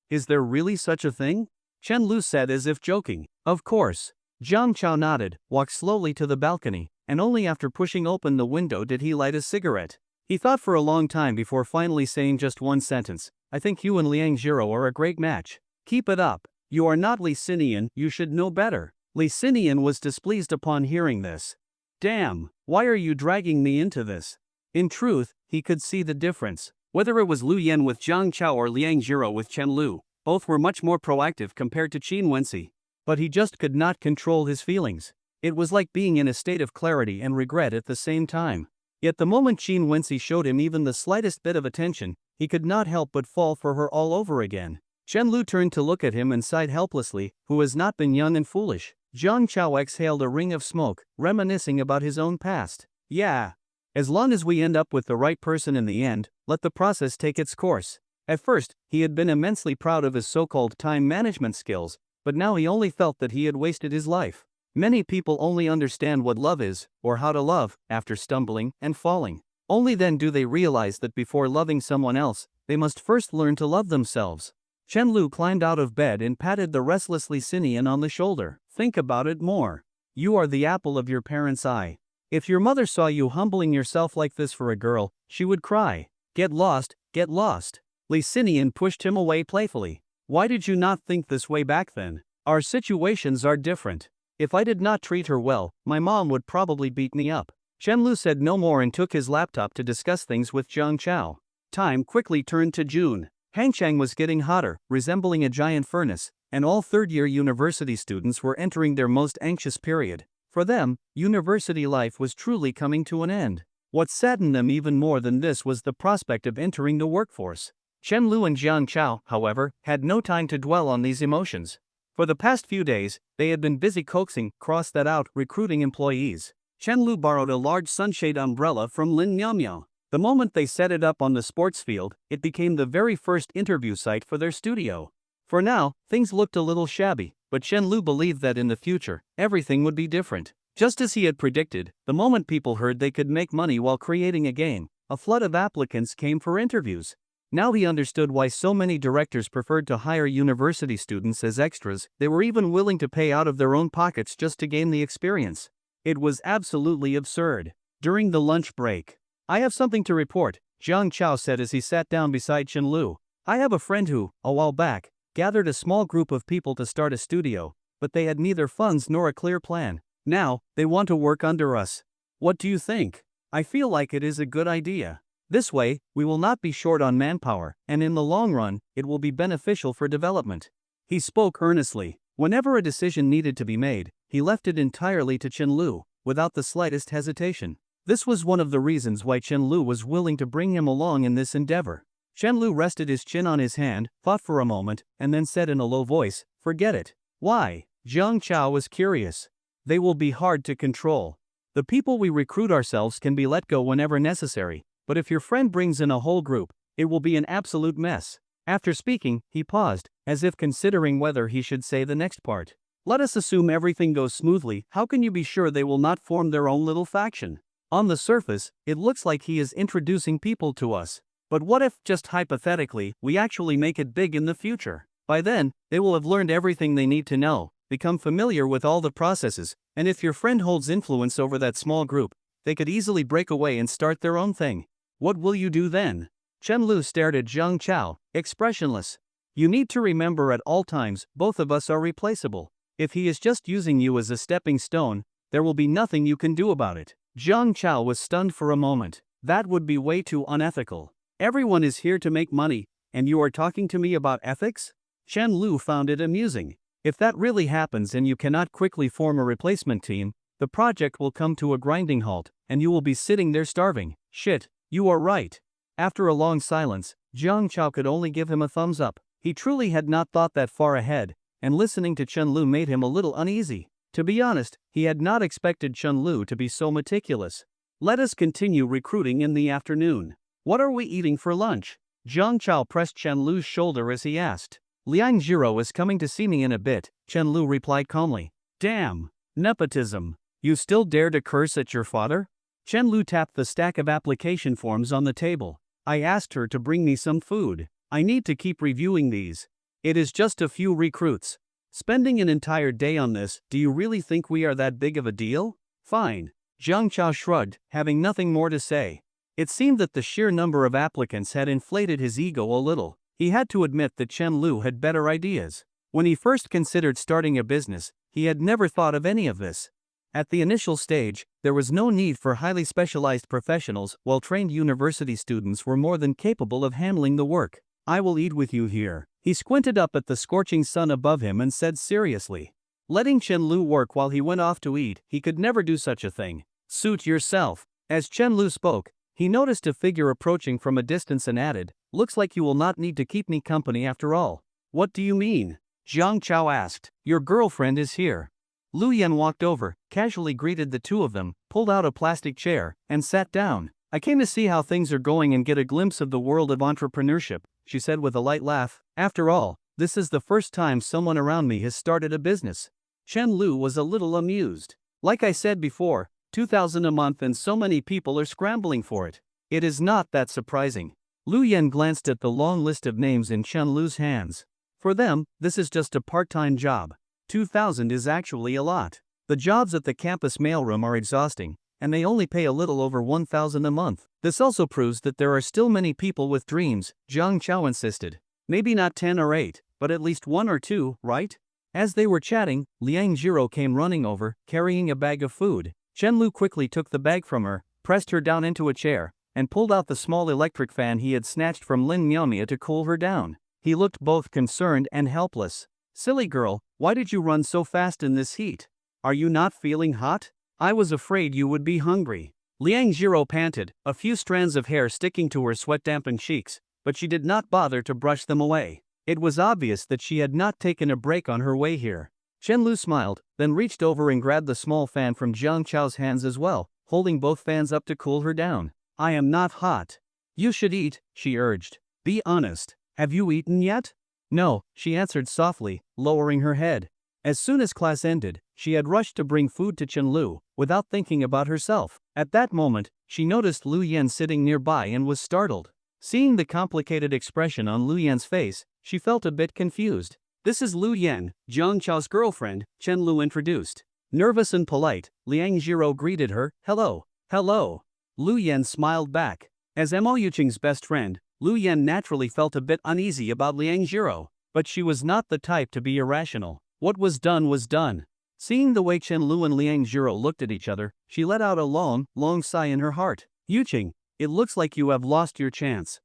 "Is there really such a thing?" Chen Lu said as if joking. "Of course." Jiang Chao nodded, walked slowly to the balcony, and only after pushing open the window did he light a cigarette. He thought for a long time before finally saying just one sentence, "I think you and Liang Jiro are a great match. Keep it up. You are not Li Xinian, you should know better." Li Xinian was displeased upon hearing this. "Damn, why are you dragging me into this?" In truth, he could see the difference. Whether it was Lu Yan with Jiang Chao or Liang Jiro with Chen Lu, both were much more proactive compared to Qin Wenxi. But he just could not control his feelings. It was like being in a state of clarity and regret at the same time. Yet the moment Qin Wenxi showed him even the slightest bit of attention, he could not help but fall for her all over again. Chen Lu turned to look at him and sighed helplessly, who has not been young and foolish. Jiang Chao exhaled a ring of smoke, reminiscing about his own past. "Yeah. As long as we end up with the right person in the end, let the process take its course." At first, he had been immensely proud of his so-called time management skills, but now he only felt that he had wasted his life. Many people only understand what love is, or how to love, after stumbling and falling. Only then do they realize that before loving someone else, they must first learn to love themselves. Chen Lu climbed out of bed and patted the restless Li Xinian on the shoulder. "Think about it more. You are the apple of your parents' eye. If your mother saw you humbling yourself like this for a girl, she would cry. Get lost, get lost." Li Xinian pushed him away playfully. "Why did you not think this way back then? Our situations are different. If I did not treat her well, my mom would probably beat me up." Chen Lu said no more and took his laptop to discuss things with Jiang Chao. Time quickly turned to June. Hangchang was getting hotter, resembling a giant furnace, and all third-year university students were entering their most anxious period. For them, university life was truly coming to an end. What saddened them even more than this was the prospect of entering the workforce. Chen Lu and Jiang Chao, however, had no time to dwell on these emotions. For the past few days, they had been busy coaxing, cross that out, recruiting employees. Chen Lu borrowed a large sunshade umbrella from Lin Miao. The moment they set it up on the sports field, it became the very first interview site for their studio. For now, things looked a little shabby, but Chen Lu believed that in the future, everything would be different. Just as he had predicted, the moment people heard they could make money while creating a game, a flood of applicants came for interviews. Now he understood why so many directors preferred to hire university students as extras. They were even willing to pay out of their own pockets just to gain the experience. It was absolutely absurd. During the lunch break, "I have something to report," Jiang Chao said as he sat down beside Chen Lu. I have a friend who, a while back, gathered a small group of people to start a studio, but they had neither funds nor a clear plan. Now, they want to work under us. What do you think? I feel like it is a good idea. This way, we will not be short on manpower, and in the long run, it will be beneficial for development. He spoke earnestly. Whenever a decision needed to be made, he left it entirely to Chen Lu, without the slightest hesitation. This was one of the reasons why Chen Lu was willing to bring him along in this endeavor. Chen Lu rested his chin on his hand, thought for a moment, and then said in a low voice, "Forget it." Why? Jiang Chao was curious. They will be hard to control. The people we recruit ourselves can be let go whenever necessary, but if your friend brings in a whole group, it will be an absolute mess. After speaking, he paused, as if considering whether he should say the next part. Let us assume everything goes smoothly. How can you be sure they will not form their own little faction? On the surface, it looks like he is introducing people to us. But what if, just hypothetically, we actually make it big in the future? By then, they will have learned everything they need to know, become familiar with all the processes, and if your friend holds influence over that small group, they could easily break away and start their own thing. What will you do then? Chen Lu stared at Jiang Chao, expressionless. You need to remember at all times, both of us are replaceable. If he is just using you as a stepping stone, there will be nothing you can do about it. Jiang Chao was stunned for a moment. That would be way too unethical. Everyone is here to make money, and you are talking to me about ethics? Chen Lu found it amusing. If that really happens and you cannot quickly form a replacement team, the project will come to a grinding halt, and you will be sitting there starving. Shit, you are right. After a long silence, Jiang Chao could only give him a thumbs up. He truly had not thought that far ahead, and listening to Chen Lu made him a little uneasy. To be honest, he had not expected Chen Lu to be so meticulous. Let us continue recruiting in the afternoon. What are we eating for lunch? Jiang Chao pressed Chen Lu's shoulder as he asked. Liang Jiro is coming to see me in a bit, Chen Lu replied calmly. Damn. Nepotism. You still dare to curse at your father? Chen Lu tapped the stack of application forms on the table. I asked her to bring me some food. I need to keep reviewing these. It is just a few recruits. Spending an entire day on this, do you really think we are that big of a deal? Fine. Jiang Chao shrugged, having nothing more to say. It seemed that the sheer number of applicants had inflated his ego a little. He had to admit that Chen Lu had better ideas. When he first considered starting a business, he had never thought of any of this. At the initial stage, there was no need for highly specialized professionals, while trained university students were more than capable of handling the work. I will eat with you here. He squinted up at the scorching sun above him and said seriously. Letting Chen Lu work while he went off to eat, he could never do such a thing. Suit yourself. As Chen Lu spoke, he noticed a figure approaching from a distance and added, looks like you will not need to keep me company after all. What do you mean? Jiang Chao asked. Your girlfriend is here. Lu Yan walked over, casually greeted the two of them, pulled out a plastic chair, and sat down. I came to see how things are going and get a glimpse of the world of entrepreneurship, she said with a light laugh. After all, this is the first time someone around me has started a business. Chen Lu was a little amused. Like I said before, 2,000 a month and so many people are scrambling for it. It is not that surprising. Lu Yan glanced at the long list of names in Chen Lu's hands. For them, this is just a part-time job. 2,000 is actually a lot. The jobs at the campus mailroom are exhausting, and they only pay a little over 1,000 a month. This also proves that there are still many people with dreams, Jiang Chao insisted. Maybe not 10 or 8, but at least 1 or 2, right? As they were chatting, Liang Jiro came running over, carrying a bag of food. Chen Lu quickly took the bag from her, pressed her down into a chair, and pulled out the small electric fan he had snatched from Lin Miaomia to cool her down. He looked both concerned and helpless. Silly girl, why did you run so fast in this heat? Are you not feeling hot? I was afraid you would be hungry. Liang Jiro panted, a few strands of hair sticking to her sweat-dampened cheeks, but she did not bother to brush them away. It was obvious that she had not taken a break on her way here. Chen Lu smiled, then reached over and grabbed the small fan from Jiang Chao's hands as well, holding both fans up to cool her down. I am not hot. You should eat, she urged. Be honest. Have you eaten yet? No, she answered softly, lowering her head. As soon as class ended, she had rushed to bring food to Chen Lu, without thinking about herself. At that moment, she noticed Lu Yan sitting nearby and was startled. Seeing the complicated expression on Lu Yan's face, she felt a bit confused. This is Lu Yan, Jiang Chao's girlfriend, Chen Lu introduced. Nervous and polite, Liang Jiro greeted her, hello. Hello. Lu Yan smiled back. As Mo Yuqing's best friend, Lu Yan naturally felt a bit uneasy about Liang Jiro, but she was not the type to be irrational. What was done was done. Seeing the way Chen Lu and Liang Jiro looked at each other, she let out a long, long sigh in her heart. Yuqing, it looks like you have lost your chance.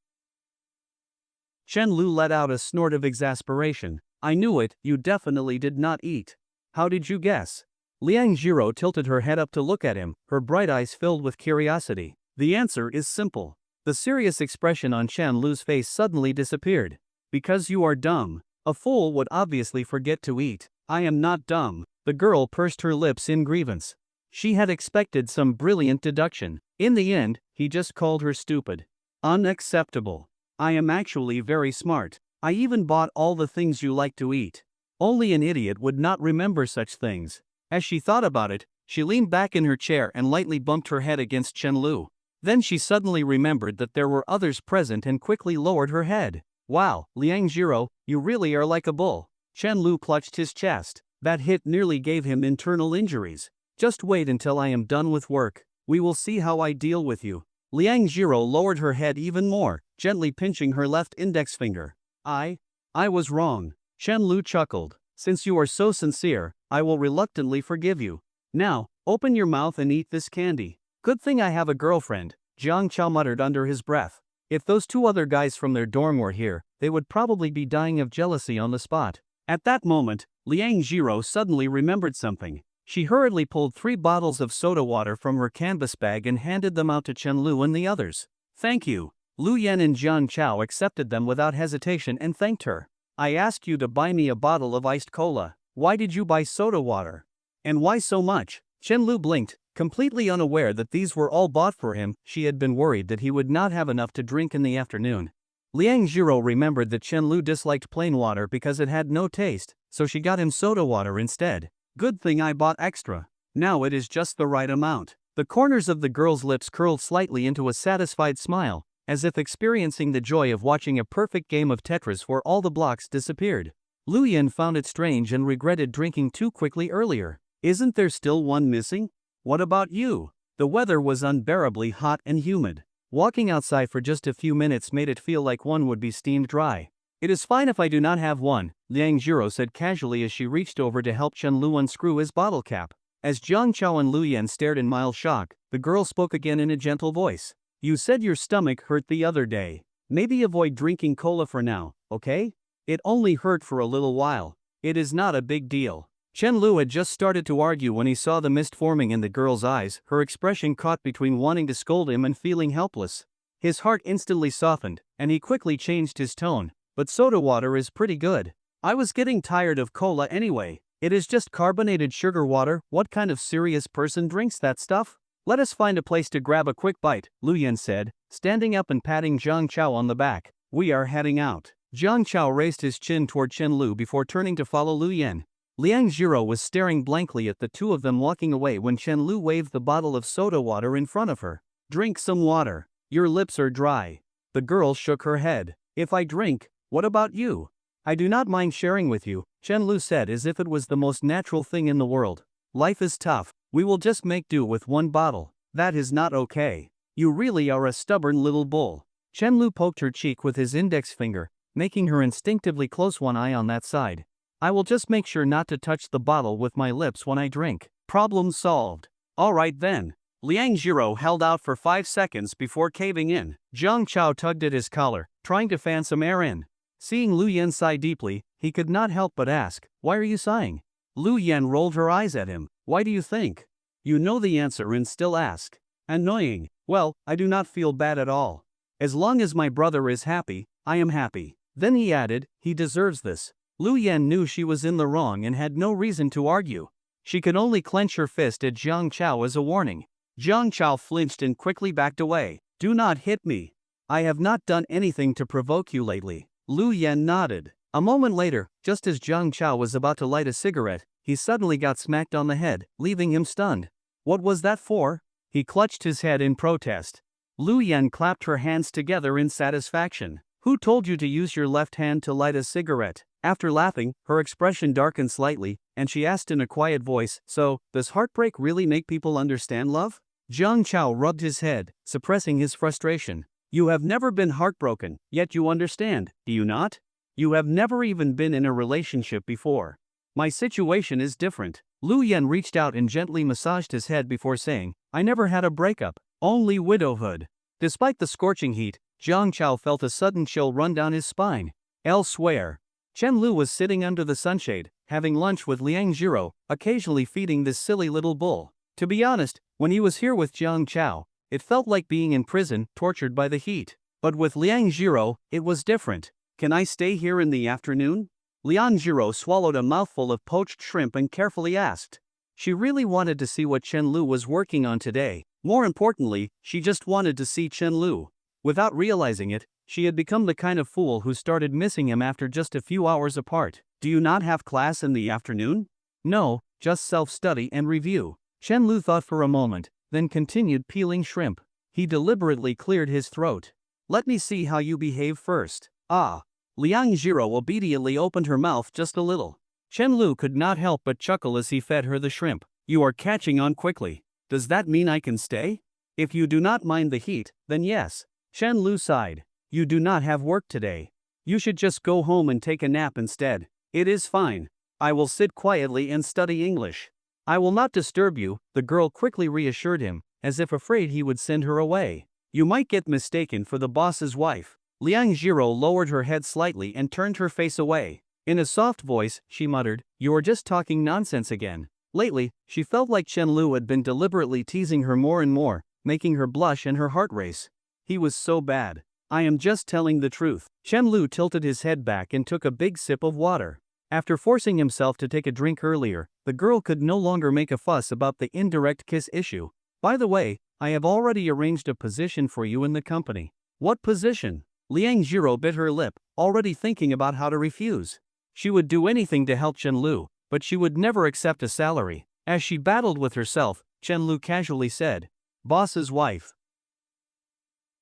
Chen Lu let out a snort of exasperation. I knew it, you definitely did not eat. How did you guess? Liang Jiro tilted her head up to look at him, her bright eyes filled with curiosity. The answer is simple. The serious expression on Chen Lu's face suddenly disappeared. Because you are dumb. A fool would obviously forget to eat. I am not dumb. The girl pursed her lips in grievance. She had expected some brilliant deduction. In the end, he just called her stupid. Unacceptable. I am actually very smart. I even bought all the things you like to eat. Only an idiot would not remember such things. As she thought about it, she leaned back in her chair and lightly bumped her head against Chen Lu. Then she suddenly remembered that there were others present and quickly lowered her head. Wow, Liang Jiro, you really are like a bull. Chen Lu clutched his chest. That hit nearly gave him internal injuries. Just wait until I am done with work. We will see how I deal with you. Liang Jiro lowered her head even more, gently pinching her left index finger. I was wrong. Chen Lu chuckled. Since you are so sincere, I will reluctantly forgive you. Now, open your mouth and eat this candy. Good thing I have a girlfriend, Jiang Chao muttered under his breath. If those two other guys from their dorm were here, they would probably be dying of jealousy on the spot. At that moment, Liang Jiro suddenly remembered something. She hurriedly pulled 3 bottles of soda water from her canvas bag and handed them out to Chen Lu and the others. Thank you. Lu Yan and Jiang Chao accepted them without hesitation and thanked her. I asked you to buy me a bottle of iced cola. Why did you buy soda water? And why so much? Chen Lu blinked, completely unaware that these were all bought for him. She had been worried that he would not have enough to drink in the afternoon. Liang Jiro remembered that Chen Lu disliked plain water because it had no taste, so she got him soda water instead. Good thing I bought extra. Now it is just the right amount. The corners of the girl's lips curled slightly into a satisfied smile, as if experiencing the joy of watching a perfect game of Tetris where all the blocks disappeared. Lu Yan found it strange and regretted drinking too quickly earlier. Isn't there still one missing? What about you? The weather was unbearably hot and humid. Walking outside for just a few minutes made it feel like one would be steamed dry. It is fine if I do not have one, Liang Jiro said casually as she reached over to help Chen Lu unscrew his bottle cap. As Jiang Chao and Lu Yan stared in mild shock, the girl spoke again in a gentle voice. You said your stomach hurt the other day. Maybe avoid drinking cola for now, okay? It only hurt for a little while. It is not a big deal. Chen Lu had just started to argue when he saw the mist forming in the girl's eyes, her expression caught between wanting to scold him and feeling helpless. His heart instantly softened, and he quickly changed his tone. But soda water is pretty good. I was getting tired of cola anyway. It is just carbonated sugar water. What kind of serious person drinks that stuff? Let us find a place to grab a quick bite, Lu Yan said, standing up and patting Jiang Chao on the back. We are heading out. Jiang Chao raised his chin toward Chen Lu before turning to follow Lu Yan. Liang Jiro was staring blankly at the two of them walking away when Chen Lu waved the bottle of soda water in front of her. Drink some water. Your lips are dry. The girl shook her head. If I drink, what about you? I do not mind sharing with you, Chen Lu said as if it was the most natural thing in the world. Life is tough. We will just make do with one bottle. That is not okay. You really are a stubborn little bull. Chen Lu poked her cheek with his index finger, making her instinctively close one eye on that side. I will just make sure not to touch the bottle with my lips when I drink. Problem solved. Alright then. Liang Jiro held out for 5 seconds before caving in. Jiang Chao tugged at his collar, trying to fan some air in. Seeing Lu Yan sigh deeply, he could not help but ask, why are you sighing? Lu Yan rolled her eyes at him. Why do you think? You know the answer and still ask. Annoying. Well, I do not feel bad at all. As long as my brother is happy, I am happy. Then he added, he deserves this. Lu Yan knew she was in the wrong and had no reason to argue. She could only clench her fist at Jiang Chao as a warning. Jiang Chao flinched and quickly backed away. Do not hit me. I have not done anything to provoke you lately. Lu Yan nodded. A moment later, just as Jiang Chao was about to light a cigarette, he suddenly got smacked on the head, leaving him stunned. What was that for? He clutched his head in protest. Lu Yan clapped her hands together in satisfaction. Who told you to use your left hand to light a cigarette? After laughing, her expression darkened slightly, and she asked in a quiet voice, so, does heartbreak really make people understand love? Jiang Chao rubbed his head, suppressing his frustration. You have never been heartbroken, yet you understand, do you not? You have never even been in a relationship before. My situation is different. Lu Yen reached out and gently massaged his head before saying, I never had a breakup, only widowhood. Despite the scorching heat, Jiang Chao felt a sudden chill run down his spine. Elsewhere, Chen Lu was sitting under the sunshade, having lunch with Liang Jiro, occasionally feeding this silly little bull. To be honest, when he was here with Jiang Chao, it felt like being in prison, tortured by the heat. But with Liang Jiro, it was different. Can I stay here in the afternoon? Liang Jiro swallowed a mouthful of poached shrimp and carefully asked. She really wanted to see what Chen Lu was working on today. More importantly, she just wanted to see Chen Lu. Without realizing it, she had become the kind of fool who started missing him after just a few hours apart. Do you not have class in the afternoon? No, just self-study and review. Chen Lu thought for a moment, then continued peeling shrimp. He deliberately cleared his throat. Let me see how you behave first. Ah. Liang Jiro obediently opened her mouth just a little. Chen Lu could not help but chuckle as he fed her the shrimp. You are catching on quickly. Does that mean I can stay? If you do not mind the heat, then yes. Chen Lu sighed. You do not have work today. You should just go home and take a nap instead. It is fine. I will sit quietly and study English. I will not disturb you, the girl quickly reassured him, as if afraid he would send her away. You might get mistaken for the boss's wife. Liang Jiro lowered her head slightly and turned her face away. In a soft voice, she muttered, You are just talking nonsense again. Lately, she felt like Chen Lu had been deliberately teasing her more and more, making her blush and her heart race. He was so bad. I am just telling the truth. Chen Lu tilted his head back and took a big sip of water. After forcing himself to take a drink earlier, the girl could no longer make a fuss about the indirect kiss issue. By the way, I have already arranged a position for you in the company. What position? Liang Jiro bit her lip, already thinking about how to refuse. She would do anything to help Chen Lu, but she would never accept a salary. As she battled with herself, Chen Lu casually said, Boss's wife.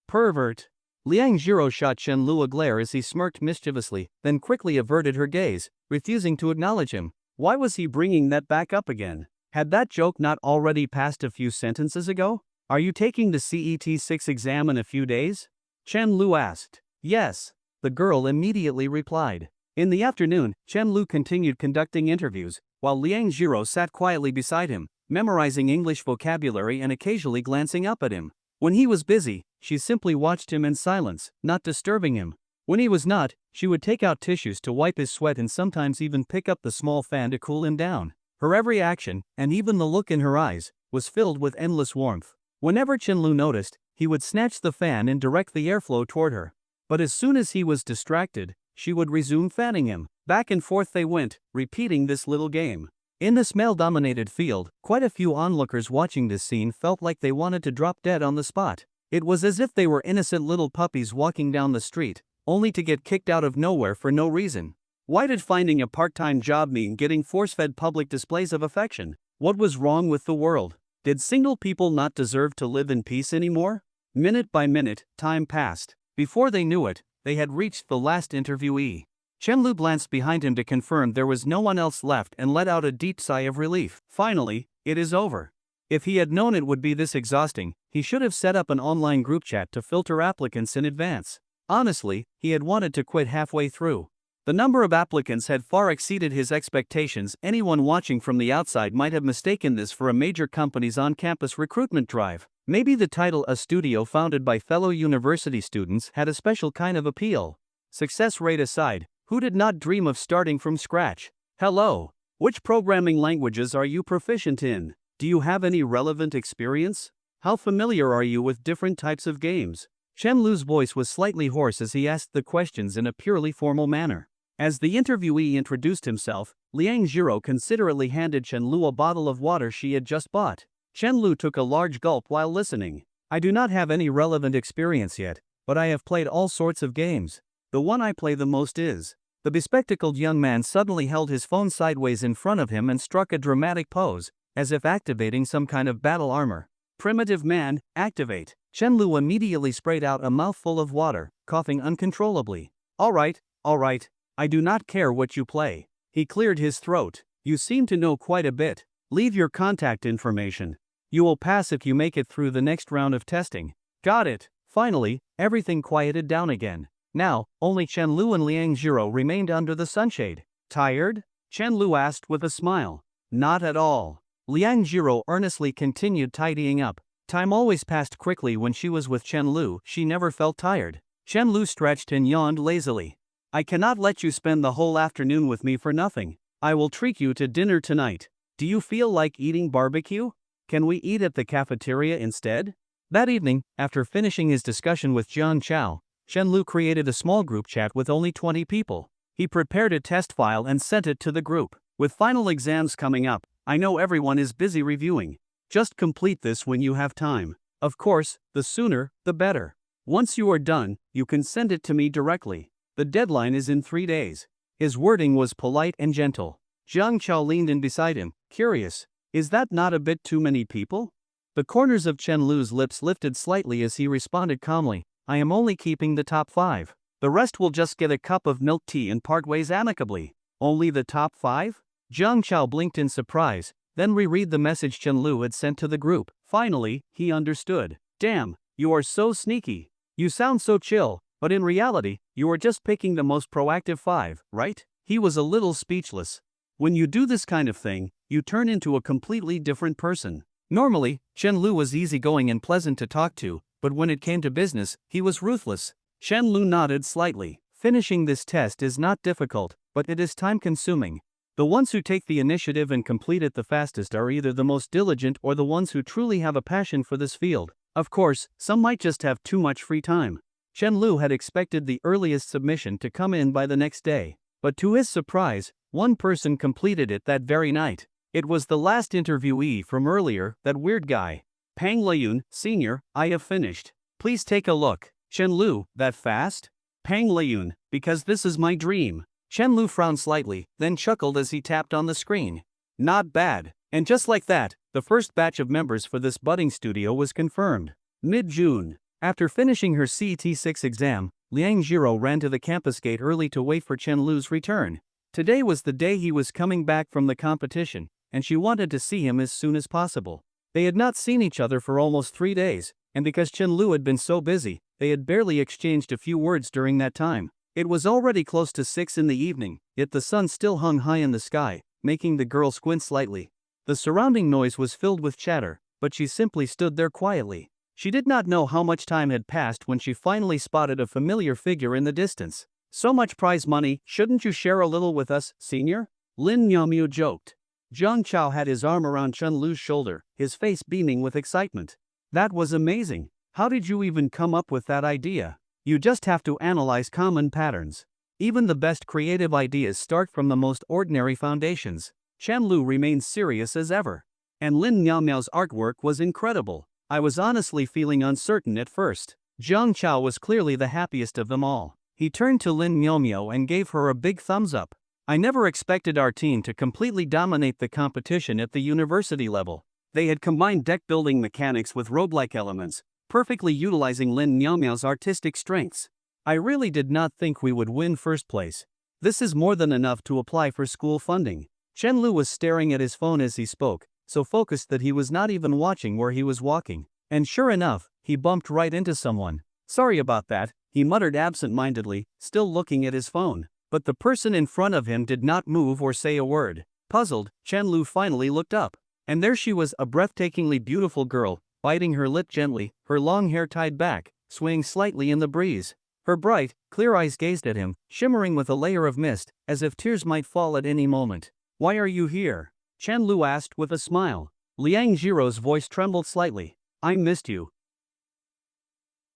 Pervert. Liang Jiro shot Chen Lu a glare as he smirked mischievously, then quickly averted her gaze, refusing to acknowledge him. Why was he bringing that back up again? Had that joke not already passed a few sentences ago? Are you taking the CET-6 exam in a few days? Chen Lu asked. Yes. The girl immediately replied. In the afternoon, Chen Lu continued conducting interviews, while Liang Jiro sat quietly beside him, memorizing English vocabulary and occasionally glancing up at him. When he was busy, she simply watched him in silence, not disturbing him. When he was not, she would take out tissues to wipe his sweat and sometimes even pick up the small fan to cool him down. Her every action, and even the look in her eyes, was filled with endless warmth. Whenever Chen Lu noticed, he would snatch the fan and direct the airflow toward her. But as soon as he was distracted, she would resume fanning him. Back and forth they went, repeating this little game. In this male-dominated field, quite a few onlookers watching this scene felt like they wanted to drop dead on the spot. It was as if they were innocent little puppies walking down the street, only to get kicked out of nowhere for no reason. Why did finding a part-time job mean getting force-fed public displays of affection? What was wrong with the world? Did single people not deserve to live in peace anymore? Minute by minute, time passed. Before they knew it, they had reached the last interviewee. Chen Lu glanced behind him to confirm there was no one else left and let out a deep sigh of relief. Finally, it is over. If he had known it would be this exhausting, he should have set up an online group chat to filter applicants in advance. Honestly, he had wanted to quit halfway through. The number of applicants had far exceeded his expectations. Anyone watching from the outside might have mistaken this for a major company's on-campus recruitment drive. Maybe the title, a studio founded by fellow university students, had a special kind of appeal. Success rate aside, who did not dream of starting from scratch? Hello. Which programming languages are you proficient in? Do you have any relevant experience? How familiar are you with different types of games? Chen Lu's voice was slightly hoarse as he asked the questions in a purely formal manner. As the interviewee introduced himself, Liang Jiro considerately handed Chen Lu a bottle of water she had just bought. Chen Lu took a large gulp while listening. I do not have any relevant experience yet, but I have played all sorts of games. The one I play the most is. The bespectacled young man suddenly held his phone sideways in front of him and struck a dramatic pose, as if activating some kind of battle armor. Primitive man, activate. Chen Lu immediately sprayed out a mouthful of water, coughing uncontrollably. All right. I do not care what you play. He cleared his throat. You seem to know quite a bit. Leave your contact information. You will pass if you make it through the next round of testing. Got it. Finally, everything quieted down again. Now, only Chen Lu and Liang Jiro remained under the sunshade. Tired? Chen Lu asked with a smile. Not at all. Liang Jiro earnestly continued tidying up. Time always passed quickly when she was with Chen Lu, she never felt tired. Chen Lu stretched and yawned lazily. I cannot let you spend the whole afternoon with me for nothing. I will treat you to dinner tonight. Do you feel like eating barbecue? Can we eat at the cafeteria instead? That evening, after finishing his discussion with Jiang Chao, Chen Lu created a small group chat with only 20 people. He prepared a test file and sent it to the group. With final exams coming up, I know everyone is busy reviewing. Just complete this when you have time. Of course, the sooner, the better. Once you are done, you can send it to me directly. The deadline is in 3 days. His wording was polite and gentle. Jiang Chao leaned in beside him, curious. Is that not a bit too many people? The corners of Chen Lu's lips lifted slightly as he responded calmly. I am only keeping the top 5. The rest will just get a cup of milk tea and part ways amicably. Only the top 5? Jiang Chao blinked in surprise, then reread the message Chen Lu had sent to the group. Finally, he understood. Damn, you are so sneaky. You sound so chill, but in reality, you are just picking the most proactive 5, right? He was a little speechless. When you do this kind of thing, you turn into a completely different person. Normally, Chen Lu was easygoing and pleasant to talk to, but when it came to business, he was ruthless. Chen Lu nodded slightly. Finishing this test is not difficult, but it is time-consuming. The ones who take the initiative and complete it the fastest are either the most diligent or the ones who truly have a passion for this field. Of course, some might just have too much free time. Chen Lu had expected the earliest submission to come in by the next day, but to his surprise, one person completed it that very night. It was the last interviewee from earlier, that weird guy. Pang Leyun, Sr., I have finished. Please take a look. Chen Lu, that fast? Pang Leyun, because this is my dream. Chen Lu frowned slightly, then chuckled as he tapped on the screen. Not bad. And just like that, the first batch of members for this budding studio was confirmed. Mid-June. After finishing her CET6 exam, Liang Jiro ran to the campus gate early to wait for Chen Lu's return. Today was the day he was coming back from the competition, and she wanted to see him as soon as possible. They had not seen each other for almost 3 days, and because Chen Lu had been so busy, they had barely exchanged a few words during that time. It was already close to 6 in the evening, yet the sun still hung high in the sky, making the girl squint slightly. The surrounding noise was filled with chatter, but she simply stood there quietly. She did not know how much time had passed when she finally spotted a familiar figure in the distance. So much prize money, shouldn't you share a little with us, senior? Lin Miaomiu joked. Jiang Chao had his arm around Chen Lu's shoulder, his face beaming with excitement. That was amazing. How did you even come up with that idea? You just have to analyze common patterns. Even the best creative ideas start from the most ordinary foundations. Chen Lu remained serious as ever. And Lin Miaomiao's artwork was incredible. I was honestly feeling uncertain at first. Jiang Chao was clearly the happiest of them all. He turned to Lin Miaomiao and gave her a big thumbs up. I never expected our team to completely dominate the competition at the university level. They had combined deck-building mechanics with roguelike elements, perfectly utilizing Lin Miaomiao's artistic strengths. I really did not think we would win first place. This is more than enough to apply for school funding. Chen Lu was staring at his phone as he spoke, so focused that he was not even watching where he was walking. And sure enough, he bumped right into someone. Sorry about that, he muttered absent-mindedly, still looking at his phone. But the person in front of him did not move or say a word. Puzzled, Chen Lu finally looked up. And there she was, a breathtakingly beautiful girl, biting her lip gently, her long hair tied back, swaying slightly in the breeze. Her bright, clear eyes gazed at him, shimmering with a layer of mist, as if tears might fall at any moment. Why are you here? Chen Lu asked with a smile. Liang Jiro's voice trembled slightly. I missed you.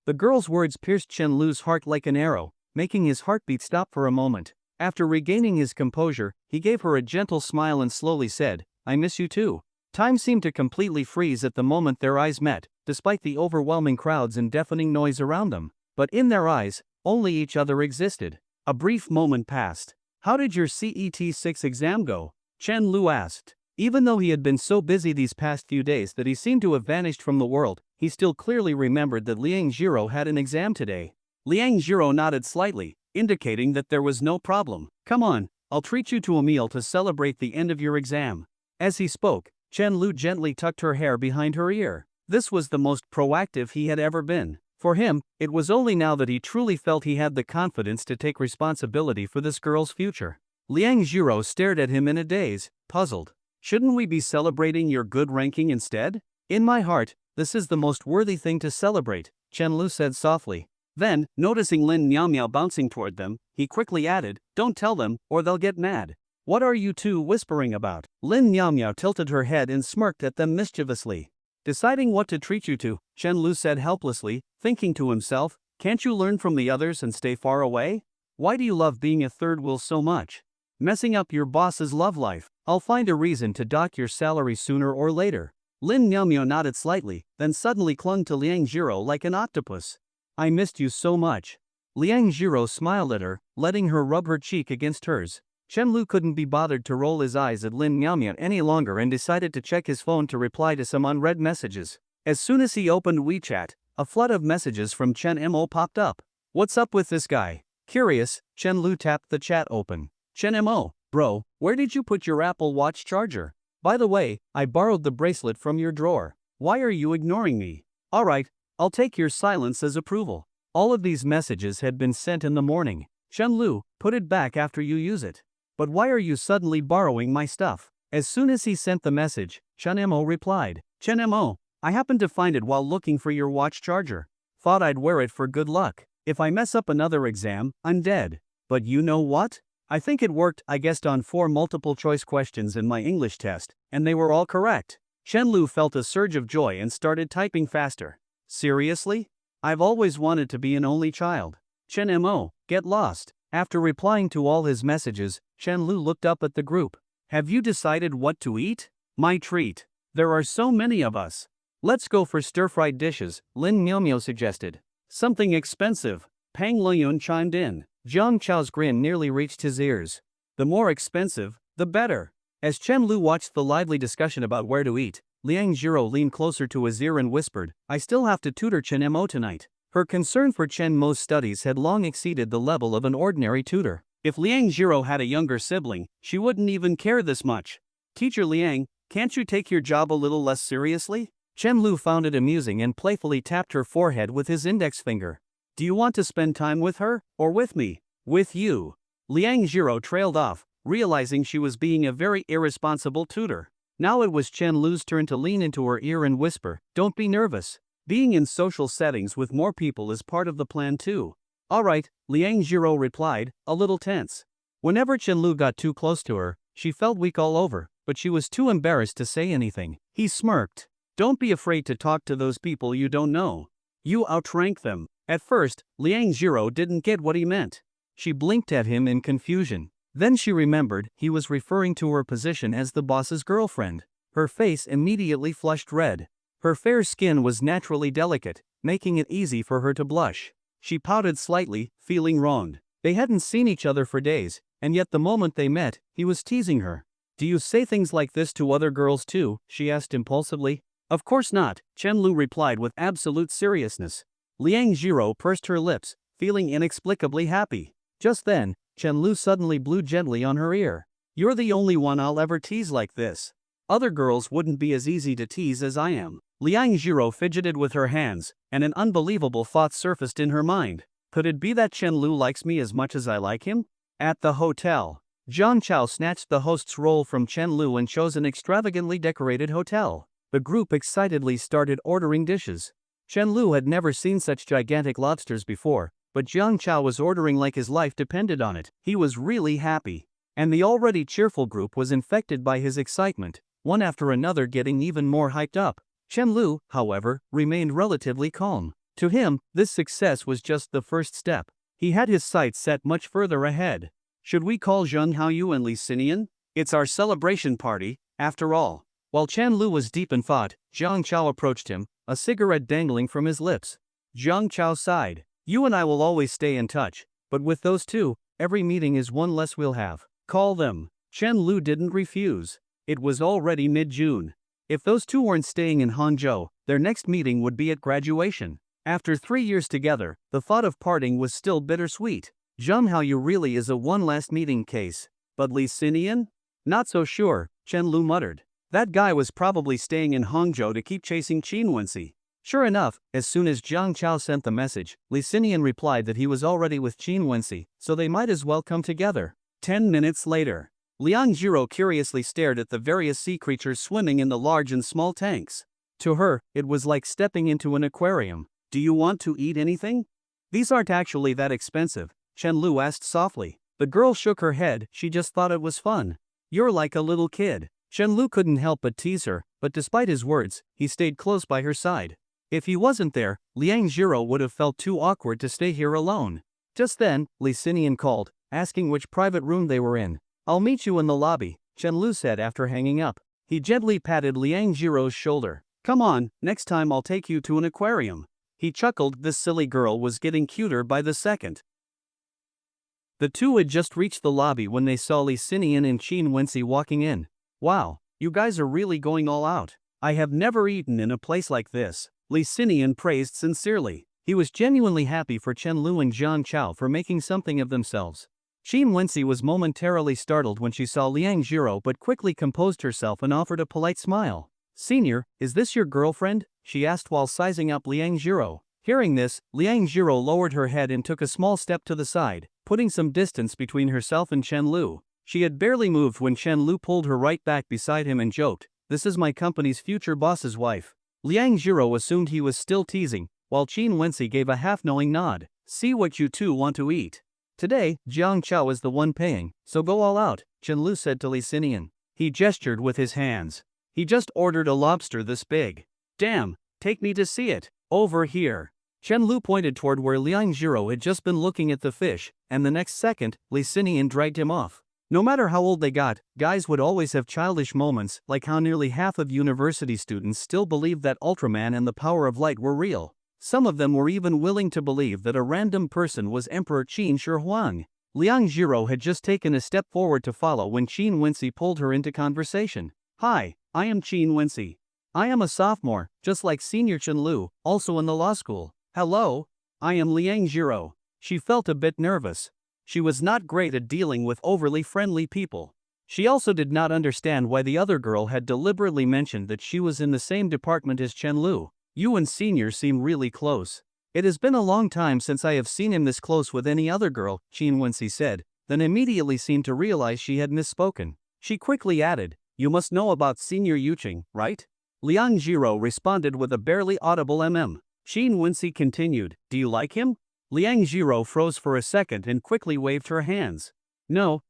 The girl's words pierced Chen Lu's heart like an arrow, making his heartbeat stop for a moment. After regaining his composure, he gave her a gentle smile and slowly said, I miss you too. Time seemed to completely freeze at the moment their eyes met, despite the overwhelming crowds and deafening noise around them. But in their eyes, only each other existed. A brief moment passed. How did your CET6 exam go? Chen Lu asked. Even though he had been so busy these past few days that he seemed to have vanished from the world, he still clearly remembered that Liang Jiro had an exam today. Liang Jiro nodded slightly, indicating that there was no problem. Come on, I'll treat you to a meal to celebrate the end of your exam. As he spoke, Chen Lu gently tucked her hair behind her ear. This was the most proactive he had ever been. For him, it was only now that he truly felt he had the confidence to take responsibility for this girl's future. Liang Jiro stared at him in a daze, puzzled. Shouldn't we be celebrating your good ranking instead? In my heart, this is the most worthy thing to celebrate, Chen Lu said softly. Then, noticing Lin Miao bouncing toward them, he quickly added, "Don't tell them, or they'll get mad." "What are you two whispering about?" Lin Miao tilted her head and smirked at them mischievously. "Deciding what to treat you to," Chen Lu said helplessly, thinking to himself, "Can't you learn from the others and stay far away? Why do you love being a third wheel so much? Messing up your boss's love life. I'll find a reason to dock your salary sooner or later." Lin Miao nodded slightly, then suddenly clung to Liang Jiro like an octopus. "I missed you so much." Liang Jiro smiled at her, letting her rub her cheek against hers. Chen Lu couldn't be bothered to roll his eyes at Lin Miao any longer and decided to check his phone to reply to some unread messages. As soon as he opened WeChat, a flood of messages from Chen Mo popped up. "What's up with this guy?" Curious, Chen Lu tapped the chat open. "Chen Mo, bro, where did you put your Apple Watch charger? By the way, I borrowed the bracelet from your drawer. Why are you ignoring me?" "Alright, I'll take your silence as approval." All of these messages had been sent in the morning. "Chen Lu, put it back after you use it." "But why are you suddenly borrowing my stuff?" As soon as he sent the message, Chen Mo replied, "Chen Mo, I happened to find it while looking for your watch charger. Thought I'd wear it for good luck. If I mess up another exam, I'm dead." "But you know what? I think it worked. I guessed on 4 multiple choice questions in my English test, and they were all correct." Chen Lu felt a surge of joy and started typing faster. "Seriously? I've always wanted to be an only child." "Chen Mo, get lost." After replying to all his messages, Chen Lu looked up at the group. "Have you decided what to eat?" "My treat. There are so many of us." "Let's go for stir-fried dishes," Lin Miao suggested. "Something expensive," Pang Leyun chimed in. Jiang Chao's grin nearly reached his ears. "The more expensive, the better." As Chen Lu watched the lively discussion about where to eat, Liang Jiro leaned closer to his ear and whispered, "I still have to tutor Chen Mo tonight." Her concern for Chen Mo's studies had long exceeded the level of an ordinary tutor. If Liang Jiro had a younger sibling, she wouldn't even care this much. "Teacher Liang, can't you take your job a little less seriously?" Chen Lu found it amusing and playfully tapped her forehead with his index finger. "Do you want to spend time with her, or with me?" "With you." Liang Jiro trailed off, realizing she was being a very irresponsible tutor. Now it was Chen Lu's turn to lean into her ear and whisper, "Don't be nervous. Being in social settings with more people is part of the plan too." "Alright," Liang Jiro replied, a little tense. Whenever Chen Lu got too close to her, she felt weak all over, but she was too embarrassed to say anything. He smirked. "Don't be afraid to talk to those people you don't know. You outrank them." At first, Liang Jiro didn't get what he meant. She blinked at him in confusion. Then she remembered he was referring to her position as the boss's girlfriend. Her face immediately flushed red. Her fair skin was naturally delicate, making it easy for her to blush. She pouted slightly, feeling wronged. They hadn't seen each other for days, and yet the moment they met, he was teasing her. "Do you say things like this to other girls too?" she asked impulsively. "Of course not," Chen Lu replied with absolute seriousness. Liang Jiro pursed her lips, feeling inexplicably happy. Just then, Chen Lu suddenly blew gently on her ear. "You're the only one I'll ever tease like this. Other girls wouldn't be as easy to tease as I am." Liang Jiro fidgeted with her hands, and an unbelievable thought surfaced in her mind. Could it be that Chen Lu likes me as much as I like him? At the hotel, Zhang Chao snatched the host's role from Chen Lu and chose an extravagantly decorated hotel. The group excitedly started ordering dishes. Chen Lu had never seen such gigantic lobsters before, but Zhang Chao was ordering like his life depended on it. He was really happy. And the already cheerful group was infected by his excitement, one after another getting even more hyped up. Chen Lu, however, remained relatively calm. To him, this success was just the first step. He had his sights set much further ahead. "Should we call Zheng Haoyu and Li Xinian? It's our celebration party, after all." While Chen Lu was deep in thought, Zhang Chao approached him, a cigarette dangling from his lips. Zhang Chao sighed. "You and I will always stay in touch, but with those two, every meeting is one less we'll have. Call them." Chen Lu didn't refuse. It was already mid-June. If those two weren't staying in Hangzhou, their next meeting would be at graduation. After 3 years together, the thought of parting was still bittersweet. Zheng Haoyu really is a one last meeting case. But Li Xinian? Not so sure, Chen Lu muttered. That guy was probably staying in Hangzhou to keep chasing Qin Wenxi. Sure enough, as soon as Jiang Chao sent the message, Li Xinian replied that he was already with Qin Wenxi, so they might as well come together. 10 minutes later, Liang Jiro curiously stared at the various sea creatures swimming in the large and small tanks. To her, it was like stepping into an aquarium. Do you want to eat anything? These aren't actually that expensive, Chen Lu asked softly. The girl shook her head, she just thought it was fun. You're like a little kid. Chen Lu couldn't help but tease her, but despite his words, he stayed close by her side. If he wasn't there, Liang Jiro would have felt too awkward to stay here alone. Just then, Li Xinian called, asking which private room they were in. I'll meet you in the lobby, Chen Lu said after hanging up. He gently patted Liang Jiro's shoulder. Come on, next time I'll take you to an aquarium. He chuckled, this silly girl was getting cuter by the second. The two had just reached the lobby when they saw Li Xinian and Qin Wenxi walking in. Wow, you guys are really going all out. I have never eaten in a place like this, Li Xinian praised sincerely. He was genuinely happy for Chen Lu and Jiang Chao for making something of themselves. Qin Wenxi was momentarily startled when she saw Liang Jiro but quickly composed herself and offered a polite smile. Senior, is this your girlfriend? She asked while sizing up Liang Jiro. Hearing this, Liang Jiro lowered her head and took a small step to the side, putting some distance between herself and Chen Lu. She had barely moved when Chen Lu pulled her right back beside him and joked, "This is my company's future boss's wife." Liang Jiro assumed he was still teasing, while Qin Wenxi gave a half-knowing nod. See what you two want to eat. Today, Jiang Chao is the one paying, so go all out, Chen Lu said to Li Xinian. He gestured with his hands. He just ordered a lobster this big. Damn, take me to see it. Over here. Chen Lu pointed toward where Liang Jiro had just been looking at the fish, and the next second, Li Xinian dragged him off. No matter how old they got, guys would always have childish moments, like how nearly half of university students still believed that Ultraman and the power of light were real. Some of them were even willing to believe that a random person was Emperor Qin Shi Huang. Liang Jiro had just taken a step forward to follow when Qin Wenxi pulled her into conversation. Hi, I am Qin Wenxi. I am a sophomore, just like Senior Chen Lu, also in the law school. Hello, I am Liang Jiro. She felt a bit nervous. She was not great at dealing with overly friendly people. She also did not understand why the other girl had deliberately mentioned that she was in the same department as Chen Lu. You and Senior seem really close. It has been a long time since I have seen him this close with any other girl, Qin Wenxi said, then immediately seemed to realize she had misspoken. She quickly added, you must know about Senior Yuqing, right? Liang Jiro responded with a barely audible Qin Wenxi continued, do you like him? Liang Jiro froze for a second and quickly waved her hands. No,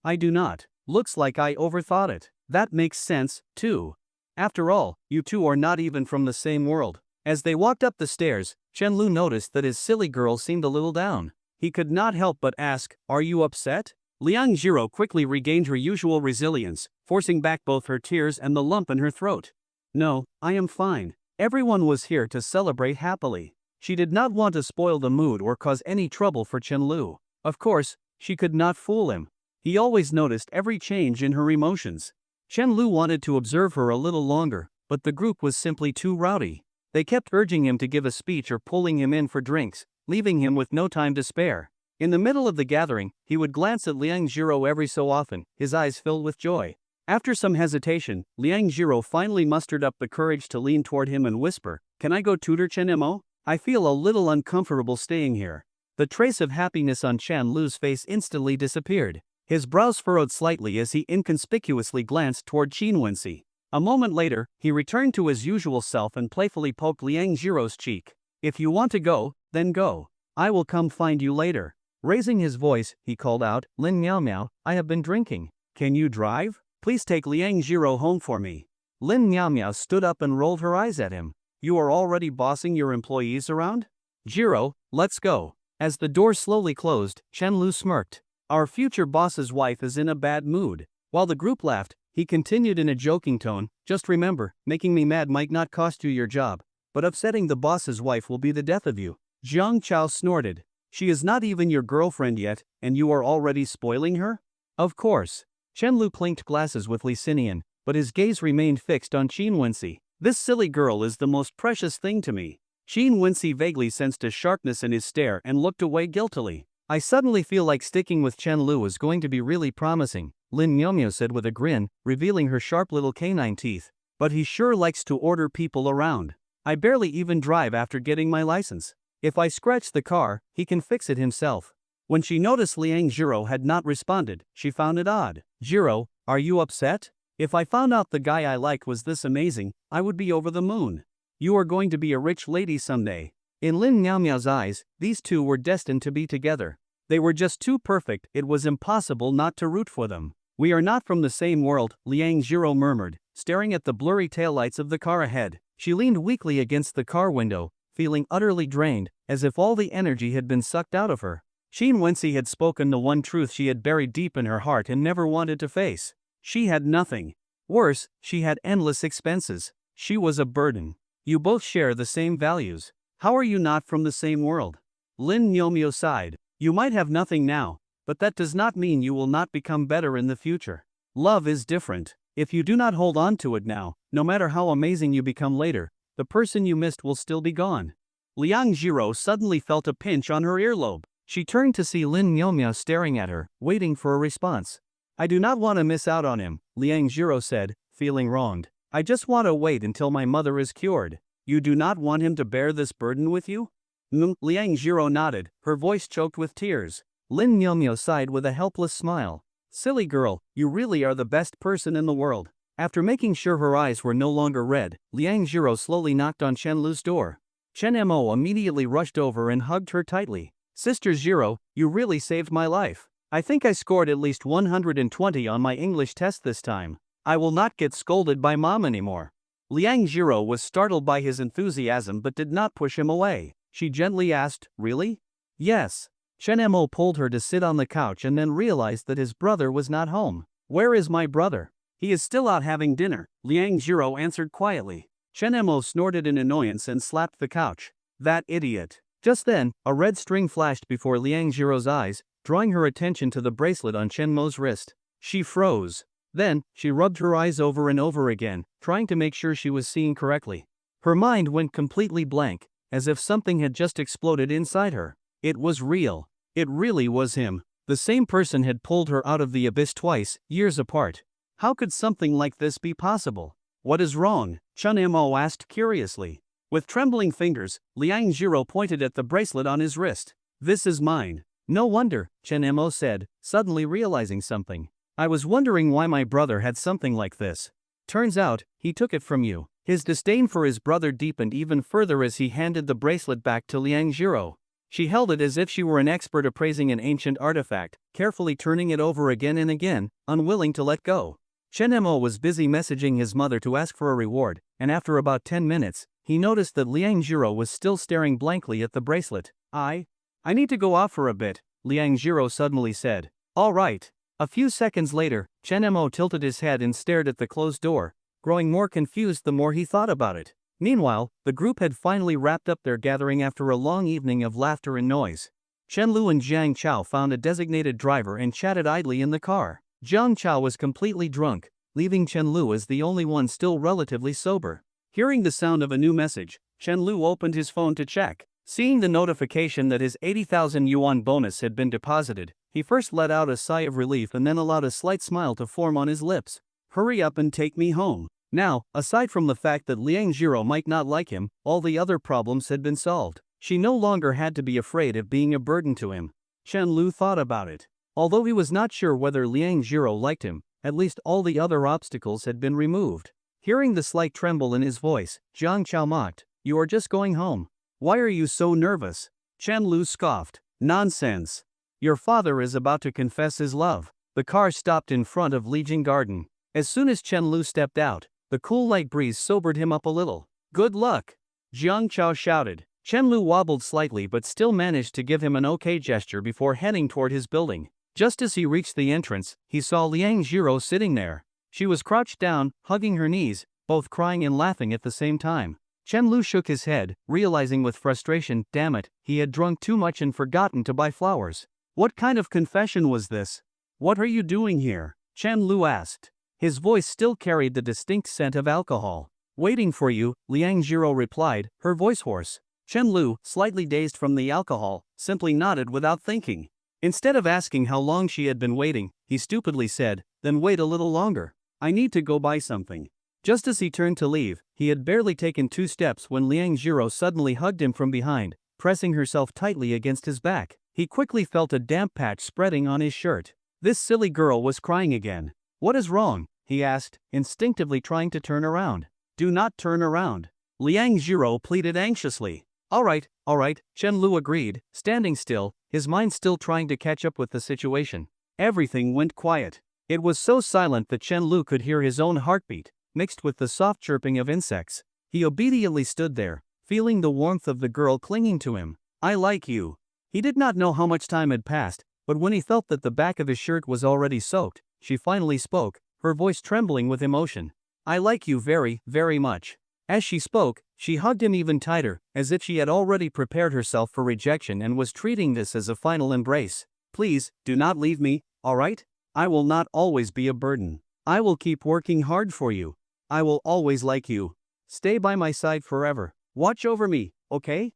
I do not. Looks like I overthought it. That makes sense, too. After all, you two are not even from the same world. As they walked up the stairs, Chen Lu noticed that his silly girl seemed a little down. He could not help but ask, are you upset? Liang Jiro quickly regained her usual resilience, forcing back both her tears and the lump in her throat. No, I am fine. Everyone was here to celebrate happily. She did not want to spoil the mood or cause any trouble for Chen Lu. Of course, she could not fool him. He always noticed every change in her emotions. Chen Lu wanted to observe her a little longer, but the group was simply too rowdy. They kept urging him to give a speech or pulling him in for drinks, leaving him with no time to spare. In the middle of the gathering, he would glance at Liang Jiro every so often, his eyes filled with joy. After some hesitation, Liang Jiro finally mustered up the courage to lean toward him and whisper, can I go tutor Chen Mo? I feel a little uncomfortable staying here. The trace of happiness on Chen Lu's face instantly disappeared. His brows furrowed slightly as he inconspicuously glanced toward Qin Wenxi. A moment later, he returned to his usual self and playfully poked Liang Jiro's cheek. If you want to go, then go. I will come find you later. Raising his voice, he called out, Lin Miao Miao, I have been drinking. Can you drive? Please take Liang Jiro home for me. Lin Miao Miao stood up and rolled her eyes at him. You are already bossing your employees around? Jiro, let's go. As the door slowly closed, Chen Lu smirked. Our future boss's wife is in a bad mood. While the group laughed, he continued in a joking tone, just remember, making me mad might not cost you your job, but upsetting the boss's wife will be the death of you. Jiang Chao snorted. She is not even your girlfriend yet, and you are already spoiling her? Of course. Chen Lu clinked glasses with Li Xinian, but his gaze remained fixed on Qin Wenxi. This silly girl is the most precious thing to me. Qin Wenxi vaguely sensed a sharpness in his stare and looked away guiltily. I suddenly feel like sticking with Chen Lu is going to be really promising, Lin Miaomio said with a grin, revealing her sharp little canine teeth. But he sure likes to order people around. I barely even drive after getting my license. If I scratch the car, he can fix it himself. When she noticed Liang Jiro had not responded, she found it odd. Jiro, are you upset? If I found out the guy I like was this amazing, I would be over the moon. You are going to be a rich lady someday. In Lin Miao's eyes, these two were destined to be together. They were just too perfect, it was impossible not to root for them. We are not from the same world, Liang Jiro murmured, staring at the blurry taillights of the car ahead. She leaned weakly against the car window, feeling utterly drained, as if all the energy had been sucked out of her. Shin Wensi had spoken the one truth she had buried deep in her heart and never wanted to face. She had nothing. Worse, she had endless expenses. She was a burden. You both share the same values. How are you not from the same world? Lin Miomio sighed. You might have nothing now, but that does not mean you will not become better in the future. Love is different. If you do not hold on to it now, no matter how amazing you become later, the person you missed will still be gone. Liang Jiro suddenly felt a pinch on her earlobe. She turned to see Lin Miomio staring at her, waiting for a response. I do not want to miss out on him, Liang Jiro said, feeling wronged. I just want to wait until my mother is cured. You do not want him to bear this burden with you? Liang Jiro nodded, her voice choked with tears. Lin Miomio sighed with a helpless smile. Silly girl, you really are the best person in the world. After making sure her eyes were no longer red, Liang Jiro slowly knocked on Chen Lu's door. Chen Mo immediately rushed over and hugged her tightly. Sister Jiro, you really saved my life. I think I scored at least 120 on my English test this time. I will not get scolded by mom anymore. Liang Jiro was startled by his enthusiasm but did not push him away. She gently asked, really? Yes. Chen Mo pulled her to sit on the couch and then realized that his brother was not home. Where is my brother? He is still out having dinner, Liang Jiro answered quietly. Chen Mo snorted in annoyance and slapped the couch. That idiot. Just then, a red string flashed before Liang Jiro's eyes, drawing her attention to the bracelet on Chen Mo's wrist. She froze. Then, she rubbed her eyes over and over again, trying to make sure she was seeing correctly. Her mind went completely blank, as if something had just exploded inside her. It was real. It really was him. The same person had pulled her out of the abyss twice, years apart. How could something like this be possible? What is wrong? Chen Mo asked curiously. With trembling fingers, Liang Jiro pointed at the bracelet on his wrist. This is mine. No wonder, Chen Mo said, suddenly realizing something. I was wondering why my brother had something like this. Turns out, he took it from you. His disdain for his brother deepened even further as he handed the bracelet back to Liang Jiro. She held it as if she were an expert appraising an ancient artifact, carefully turning it over again and again, unwilling to let go. Chen Mo was busy messaging his mother to ask for a reward, and after about 10 minutes, he noticed that Liang Jiro was still staring blankly at the bracelet. I need to go out for a bit, Liang Jiro suddenly said. All right. A few seconds later, Chen Mo tilted his head and stared at the closed door, growing more confused the more he thought about it. Meanwhile, the group had finally wrapped up their gathering after a long evening of laughter and noise. Chen Lu and Jiang Chao found a designated driver and chatted idly in the car. Jiang Chao was completely drunk, leaving Chen Lu as the only one still relatively sober. Hearing the sound of a new message, Chen Lu opened his phone to check. Seeing the notification that his 80,000 yuan bonus had been deposited, he first let out a sigh of relief and then allowed a slight smile to form on his lips. Hurry up and take me home. Now, aside from the fact that Liang Jiro might not like him, all the other problems had been solved. She no longer had to be afraid of being a burden to him. Chen Lu thought about it. Although he was not sure whether Liang Jiro liked him, at least all the other obstacles had been removed. Hearing the slight tremble in his voice, Jiang Chao mocked, "You are just going home. Why are you so nervous?" Chen Lu scoffed. "Nonsense. Your father is about to confess his love." The car stopped in front of Lijing Garden. As soon as Chen Lu stepped out, the cool light breeze sobered him up a little. "Good luck," Jiang Chao shouted. Chen Lu wobbled slightly but still managed to give him an okay gesture before heading toward his building. Just as he reached the entrance, he saw Liang Jiro sitting there. She was crouched down, hugging her knees, both crying and laughing at the same time. Chen Lu shook his head, realizing with frustration, damn it, he had drunk too much and forgotten to buy flowers. What kind of confession was this? "What are you doing here?" Chen Lu asked. His voice still carried the distinct scent of alcohol. "Waiting for you," Liang Jiro replied, her voice hoarse. Chen Lu, slightly dazed from the alcohol, simply nodded without thinking. Instead of asking how long she had been waiting, he stupidly said, "Then wait a little longer. I need to go buy something." Just as he turned to leave, He had barely taken 2 steps when Liang Jiro suddenly hugged him from behind, pressing herself tightly against his back. He quickly felt a damp patch spreading on his shirt. This silly girl was crying again. "What is wrong?" he asked, instinctively trying to turn around. "Do not turn around," Liang Jiro pleaded anxiously. All right, Chen Lu agreed, standing still, his mind still trying to catch up with the situation. Everything went quiet. It was so silent that Chen Lu could hear his own heartbeat, mixed with the soft chirping of insects. He obediently stood there, feeling the warmth of the girl clinging to him. "I like you." He did not know how much time had passed, but when he felt that the back of his shirt was already soaked, she finally spoke, her voice trembling with emotion. "I like you very, very much." As she spoke, she hugged him even tighter, as if she had already prepared herself for rejection and was treating this as a final embrace. "Please, do not leave me, alright? I will not always be a burden. I will keep working hard for you. I will always like you. Stay by my side forever. Watch over me, okay?"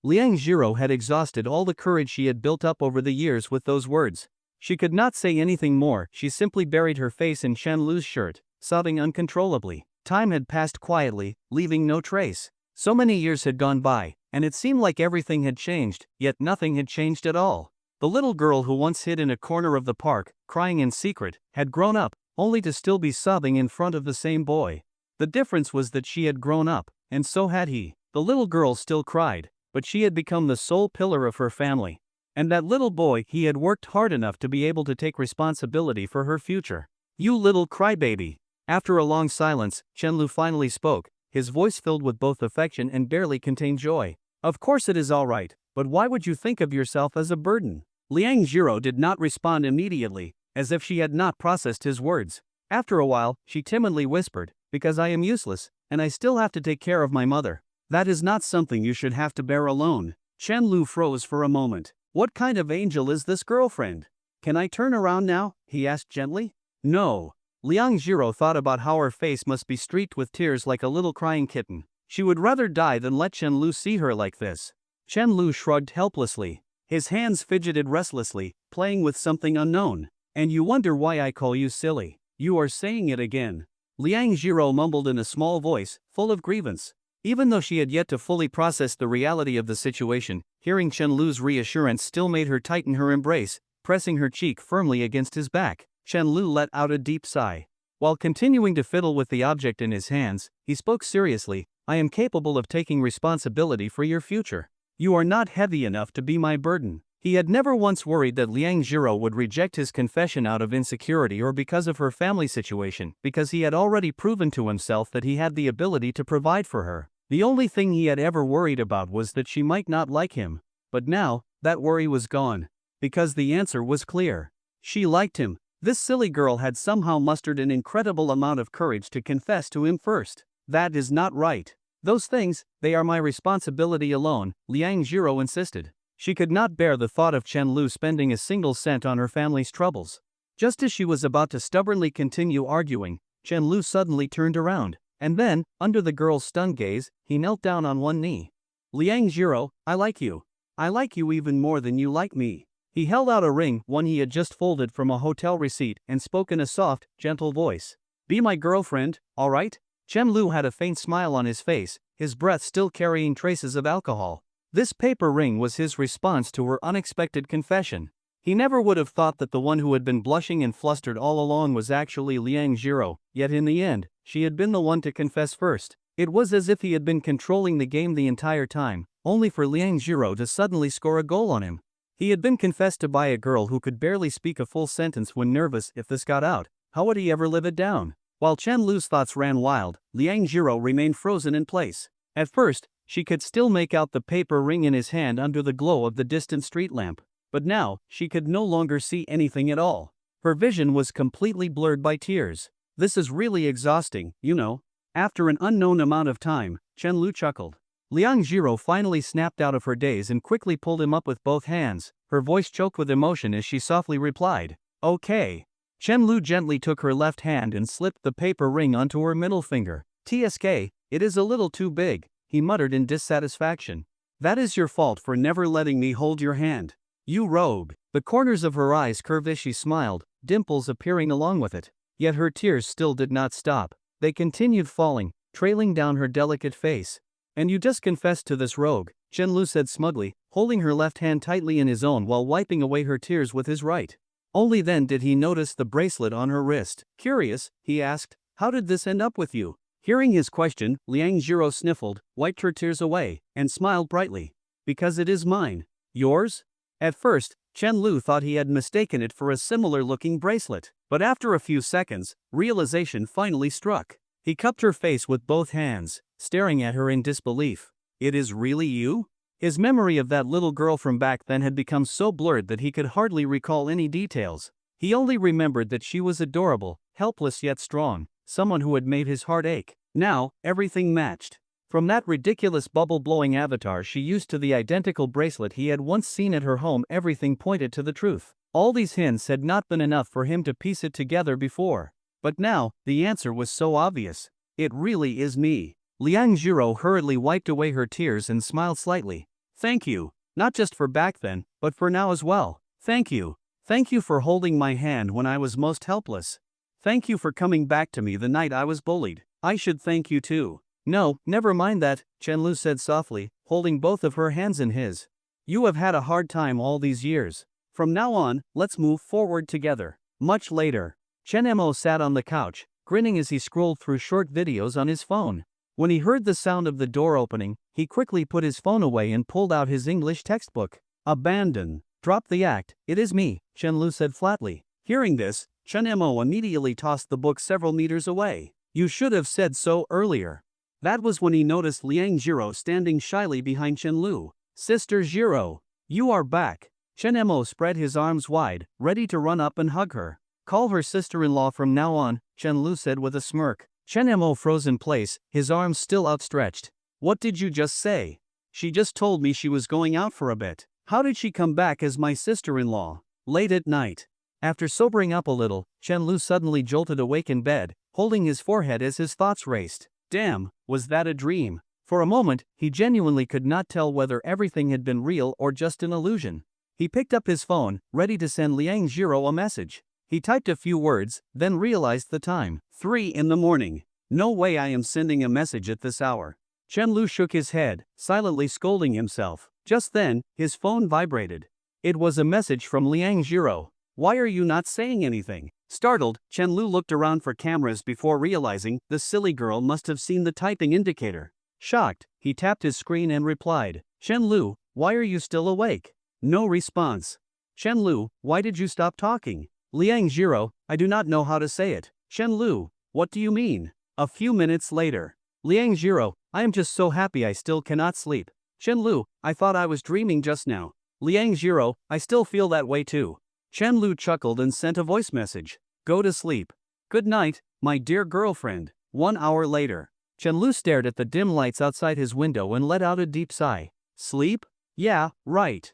Liang Jiro had exhausted all the courage she had built up over the years with those words. She could not say anything more, she simply buried her face in Chen Lu's shirt, sobbing uncontrollably. Time had passed quietly, leaving no trace. So many years had gone by, and it seemed like everything had changed, yet nothing had changed at all. The little girl who once hid in a corner of the park, crying in secret, had grown up, only to still be sobbing in front of the same boy. The difference was that she had grown up, and so had he. The little girl still cried, but she had become the sole pillar of her family. And that little boy, he had worked hard enough to be able to take responsibility for her future. "You little crybaby." After a long silence, Chen Lu finally spoke, his voice filled with both affection and barely contained joy. "Of course it is all right, but why would you think of yourself as a burden?" Liang Jiro did not respond immediately, as if she had not processed his words. After a while, she timidly whispered, "Because I am useless, and I still have to take care of my mother. That is not something you should have to bear alone." Chen Lu froze for a moment. What kind of angel is this girlfriend? "Can I turn around now?" he asked gently. "No." Liang Jiro thought about how her face must be streaked with tears like a little crying kitten. She would rather die than let Chen Lu see her like this. Chen Lu shrugged helplessly. His hands fidgeted restlessly, playing with something unknown. "And you wonder why I call you silly. You are saying it again." Liang Jiro mumbled in a small voice, full of grievance. Even though she had yet to fully process the reality of the situation, hearing Chen Lu's reassurance still made her tighten her embrace, pressing her cheek firmly against his back. Chen Lu let out a deep sigh. While continuing to fiddle with the object in his hands, he spoke seriously, "I am capable of taking responsibility for your future. You are not heavy enough to be my burden." He had never once worried that Liang Jiro would reject his confession out of insecurity or because of her family situation, because he had already proven to himself that he had the ability to provide for her. The only thing he had ever worried about was that she might not like him. But now, that worry was gone. Because the answer was clear. She liked him. This silly girl had somehow mustered an incredible amount of courage to confess to him first. "That is not right. Those things, they are my responsibility alone," Liang Jiro insisted. She could not bear the thought of Chen Lu spending a single cent on her family's troubles. Just as she was about to stubbornly continue arguing, Chen Lu suddenly turned around, and then, under the girl's stunned gaze, he knelt down on one knee. "Liang Jiro, I like you. I like you even more than you like me." He held out a ring, one he had just folded from a hotel receipt, and spoke in a soft, gentle voice. "Be my girlfriend, all right?" Chen Lu had a faint smile on his face, his breath still carrying traces of alcohol. This paper ring was his response to her unexpected confession. He never would have thought that the one who had been blushing and flustered all along was actually Liang Jiro, yet in the end, she had been the one to confess first. It was as if he had been controlling the game the entire time, only for Liang Jiro to suddenly score a goal on him. He had been confessed to by a girl who could barely speak a full sentence when nervous. If this got out, how would he ever live it down? While Chen Lu's thoughts ran wild, Liang Jiro remained frozen in place. At first, she could still make out the paper ring in his hand under the glow of the distant street lamp. But now, she could no longer see anything at all. Her vision was completely blurred by tears. "This is really exhausting, you know." After an unknown amount of time, Chen Lu chuckled. Liang Jiro finally snapped out of her daze and quickly pulled him up with both hands, her voice choked with emotion as she softly replied, "Okay." Chen Lu gently took her left hand and slipped the paper ring onto her middle finger. "Tsk, it is a little too big," he muttered in dissatisfaction. "That is your fault for never letting me hold your hand. You rogue." The corners of her eyes curved as she smiled, dimples appearing along with it. Yet her tears still did not stop. They continued falling, trailing down her delicate face. And you just confessed to this rogue, Chenlu said smugly, holding her left hand tightly in his own while wiping away her tears with his right. Only then did he notice the bracelet on her wrist. Curious, he asked, how did this end up with you? Hearing his question, Liang Jiro sniffled, wiped her tears away, and smiled brightly. Because it is mine. Yours? At first, Chen Lu thought he had mistaken it for a similar-looking bracelet, but after a few seconds, realization finally struck. He cupped her face with both hands, staring at her in disbelief. It is really you? His memory of that little girl from back then had become so blurred that he could hardly recall any details. He only remembered that she was adorable, helpless yet strong, someone who had made his heart ache. Now, everything matched. From that ridiculous bubble-blowing avatar she used to the identical bracelet he had once seen at her home, everything pointed to the truth. All these hints had not been enough for him to piece it together before. But now, the answer was so obvious. It really is me. Liang Jiro hurriedly wiped away her tears and smiled slightly. Thank you, not just for back then, but for now as well. Thank you. Thank you for holding my hand when I was most helpless. Thank you for coming back to me the night I was bullied. I should thank you too. No, never mind that, Chenlu said softly, holding both of her hands in his. You have had a hard time all these years. From now on, let's move forward together. Much later, Chen Mo sat on the couch, grinning as he scrolled through short videos on his phone. When he heard the sound of the door opening, he quickly put his phone away and pulled out his English textbook. Abandon. Drop the act, it is me, Chenlu said flatly. Hearing this, Chen Mo immediately tossed the book several meters away. You should have said so earlier. That was when he noticed Liang Jiro standing shyly behind Chenlu. Sister Jiro, you are back. Chen Mo spread his arms wide, ready to run up and hug her. Call her sister-in-law from now on, Chenlu said with a smirk. Chen Mo froze in place, his arms still outstretched. What did you just say? She just told me she was going out for a bit. How did she come back as my sister-in-law? Late at night. After sobering up a little, Chenlu suddenly jolted awake in bed, holding his forehead as his thoughts raced. Damn, was that a dream? For a moment, he genuinely could not tell whether everything had been real or just an illusion. He picked up his phone, ready to send Liang Jiro a message. He typed a few words, then realized the time. 3 in the morning. No way I am sending a message at this hour. Chenlu shook his head, silently scolding himself. Just then, his phone vibrated. It was a message from Liang Jiro. Why are you not saying anything? Startled, Chenlu looked around for cameras before realizing the silly girl must have seen the typing indicator. Shocked, he tapped his screen and replied. Chenlu, why are you still awake? No response. Chenlu, why did you stop talking? Liang Jiro, I do not know how to say it. Chenlu, what do you mean? A few minutes later. Liang Jiro, I am just so happy I still cannot sleep. Chenlu, I thought I was dreaming just now. Liang Jiro, I still feel that way too. Chenlu chuckled and sent a voice message. Go to sleep. Good night, my dear girlfriend. 1 hour later. Chenlu stared at the dim lights outside his window and let out a deep sigh. Sleep? Yeah, right.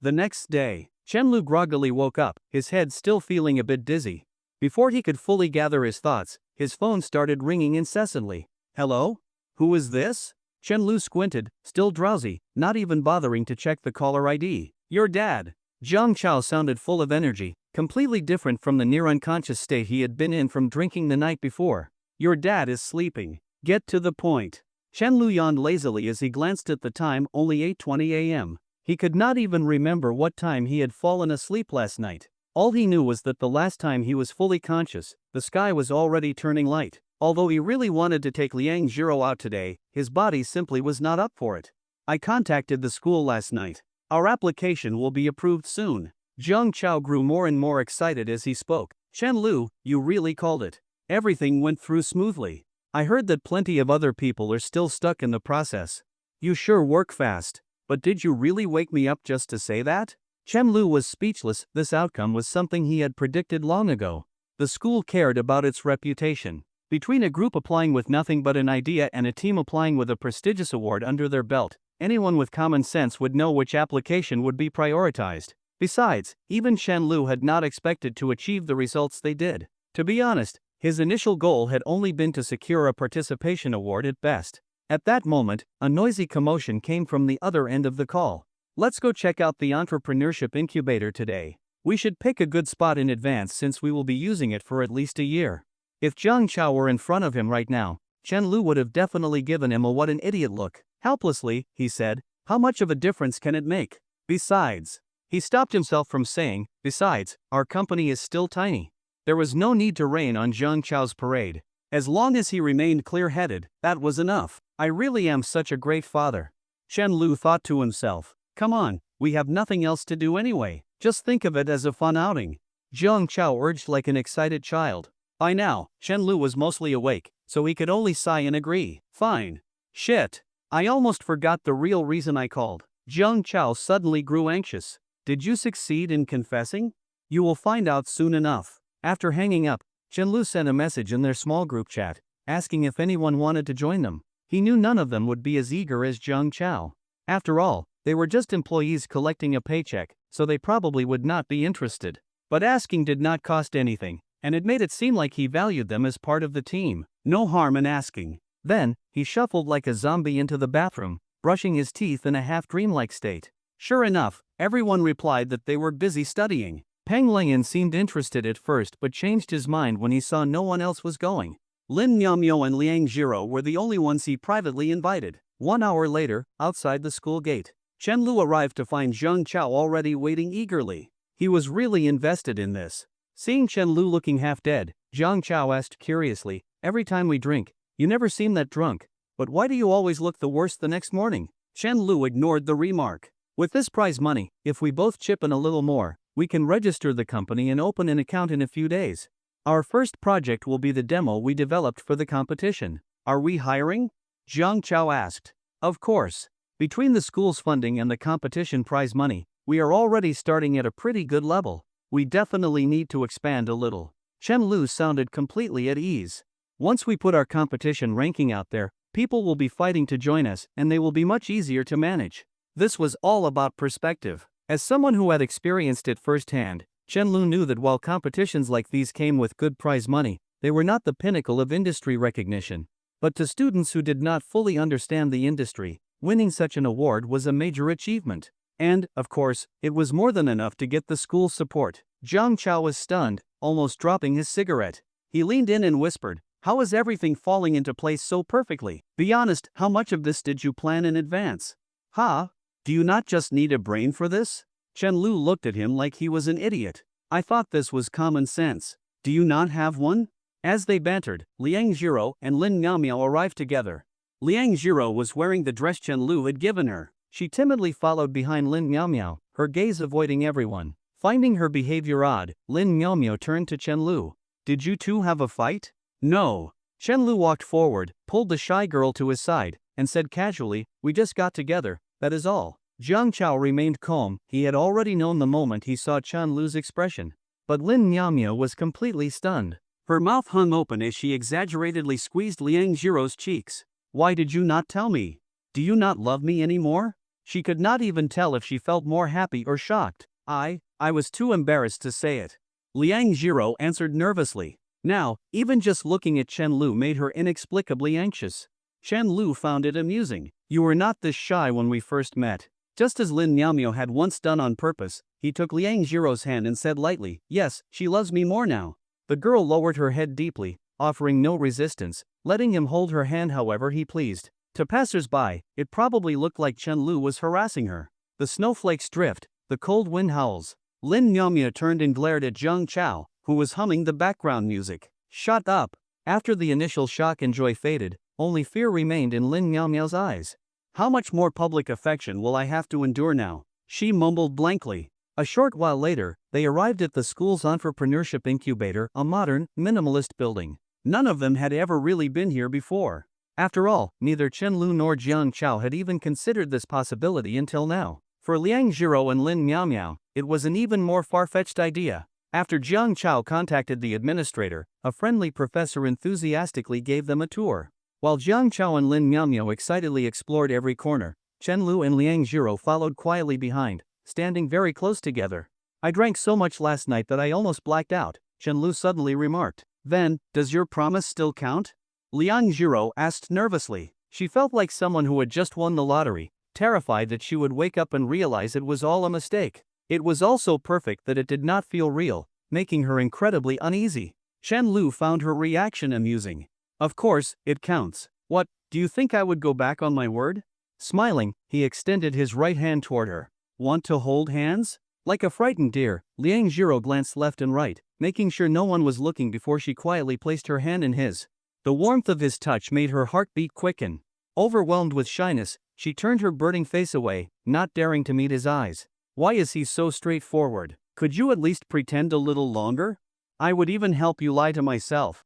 The next day, Chenlu groggily woke up, his head still feeling a bit dizzy. Before he could fully gather his thoughts, his phone started ringing incessantly. Hello? Who is this? Chenlu squinted, still drowsy, not even bothering to check the caller ID. Your dad. Jiang Chao sounded full of energy, completely different from the near-unconscious state he had been in from drinking the night before. Your dad is sleeping. Get to the point. Chenlu yawned lazily as he glanced at the time, only 8:20 a.m. He could not even remember what time he had fallen asleep last night. All he knew was that the last time he was fully conscious, the sky was already turning light. Although he really wanted to take Liang Jiro out today, his body simply was not up for it. I contacted the school last night. Our application will be approved soon. Jiang Chao grew more and more excited as he spoke. Chenlu, you really called it. Everything went through smoothly. I heard that plenty of other people are still stuck in the process. You sure work fast. But did you really wake me up just to say that? Chenlu was speechless. This outcome was something he had predicted long ago. The school cared about its reputation. Between a group applying with nothing but an idea and a team applying with a prestigious award under their belt, anyone with common sense would know which application would be prioritized. Besides, even Chenlu had not expected to achieve the results they did. To be honest, his initial goal had only been to secure a participation award at best. At that moment, a noisy commotion came from the other end of the call. Let's go check out the entrepreneurship incubator today. We should pick a good spot in advance since we will be using it for at least a year. If Jiang Chao were in front of him right now, Chen Lu would have definitely given him a what an idiot look. Helplessly, he said, how much of a difference can it make? Besides. He stopped himself from saying, besides, our company is still tiny. There was no need to rain on Jiang Chao's parade. As long as he remained clear-headed, that was enough. I really am such a great father. Chen Lu thought to himself. Come on, we have nothing else to do anyway. Just think of it as a fun outing. Jiang Chao urged like an excited child. By now, Chen Lu was mostly awake, so he could only sigh and agree. Fine. Shit. I almost forgot the real reason I called. Jiang Chao suddenly grew anxious. Did you succeed in confessing? You will find out soon enough. After hanging up, Chen Lu sent a message in their small group chat, asking if anyone wanted to join them. He knew none of them would be as eager as Jiang Chao. After all, they were just employees collecting a paycheck, so they probably would not be interested. But asking did not cost anything, and it made it seem like he valued them as part of the team. No harm in asking. Then, he shuffled like a zombie into the bathroom, brushing his teeth in a half-dreamlike state. Sure enough, everyone replied that they were busy studying. Peng Lian seemed interested at first but changed his mind when he saw no one else was going. Lin Miaomio and Liang Jiro were the only ones he privately invited. 1 hour later, outside the school gate, Chen Lu arrived to find Jiang Chao already waiting eagerly. He was really invested in this. Seeing Chen Lu looking half dead, Jiang Chao asked curiously, every time we drink, you never seem that drunk, but why do you always look the worst the next morning? Chen Lu ignored the remark. With this prize money, if we both chip in a little more, we can register the company and open an account in a few days. Our first project will be the demo we developed for the competition. Are we hiring? Jiang Chao asked. Of course. Between the school's funding and the competition prize money, we are already starting at a pretty good level. We definitely need to expand a little. Chen Lu sounded completely at ease. Once we put our competition ranking out there, people will be fighting to join us and they will be much easier to manage. This was all about perspective. As someone who had experienced it firsthand, Chen Lu knew that while competitions like these came with good prize money, they were not the pinnacle of industry recognition. But to students who did not fully understand the industry, winning such an award was a major achievement. And, of course, it was more than enough to get the school's support. Jiang Chao was stunned, almost dropping his cigarette. He leaned in and whispered, how is everything falling into place so perfectly? Be honest, how much of this did you plan in advance? Ha? Do you not just need a brain for this? Chen Lu looked at him like he was an idiot. I thought this was common sense. Do you not have one? As they bantered, Liang Jiro and Lin Miaomiao arrived together. Liang Jiro was wearing the dress Chen Lu had given her. She timidly followed behind Lin Miaomiao, her gaze avoiding everyone. Finding her behavior odd, Lin Miaomiao turned to Chen Lu. Did you two have a fight? No. Chen Lu walked forward, pulled the shy girl to his side, and said casually, we just got together, that is all. Jiang Chao remained calm. He had already known the moment he saw Chen Lu's expression. But Lin Miaomiao was completely stunned. Her mouth hung open as she exaggeratedly squeezed Liang Jiro's cheeks. Why did you not tell me? Do you not love me anymore? She could not even tell if she felt more happy or shocked. I was too embarrassed to say it. Liang Jiro answered nervously. Now, even just looking at Chen Lu made her inexplicably anxious. Chen Lu found it amusing. You were not this shy when we first met. Just as Lin Miaomiao had once done on purpose, he took Liang Jiro's hand and said lightly, yes, she loves me more now. The girl lowered her head deeply, offering no resistance, letting him hold her hand however he pleased. To passers-by, it probably looked like Chen Lu was harassing her. The snowflakes drift, the cold wind howls. Lin Miaomiao turned and glared at Jiang Chao, who was humming the background music. Shut up. After the initial shock and joy faded, only fear remained in Lin Miaomiao's eyes. How much more public affection will I have to endure now? She mumbled blankly. A short while later, they arrived at the school's entrepreneurship incubator, a modern, minimalist building. None of them had ever really been here before. After all, neither Chen Lu nor Jiang Chao had even considered this possibility until now. For Liang Jiro and Lin Miaomiao, it was an even more far-fetched idea. After Jiang Chao contacted the administrator, a friendly professor enthusiastically gave them a tour. While Jiang Chao and Lin Miaomiao excitedly explored every corner, Chen Lu and Liang Jiro followed quietly behind, standing very close together. I drank so much last night that I almost blacked out, Chen Lu suddenly remarked. Then, does your promise still count? Liang Jiro asked nervously. She felt like someone who had just won the lottery, terrified that she would wake up and realize it was all a mistake. It was all so perfect that it did not feel real, making her incredibly uneasy. Chen Lu found her reaction amusing. Of course, it counts. What, do you think I would go back on my word? Smiling, he extended his right hand toward her. Want to hold hands? Like a frightened deer, Liang Jiro glanced left and right, making sure no one was looking before she quietly placed her hand in his. The warmth of his touch made her heartbeat quicken. Overwhelmed with shyness, she turned her burning face away, not daring to meet his eyes. Why is he so straightforward? Could you at least pretend a little longer? I would even help you lie to myself.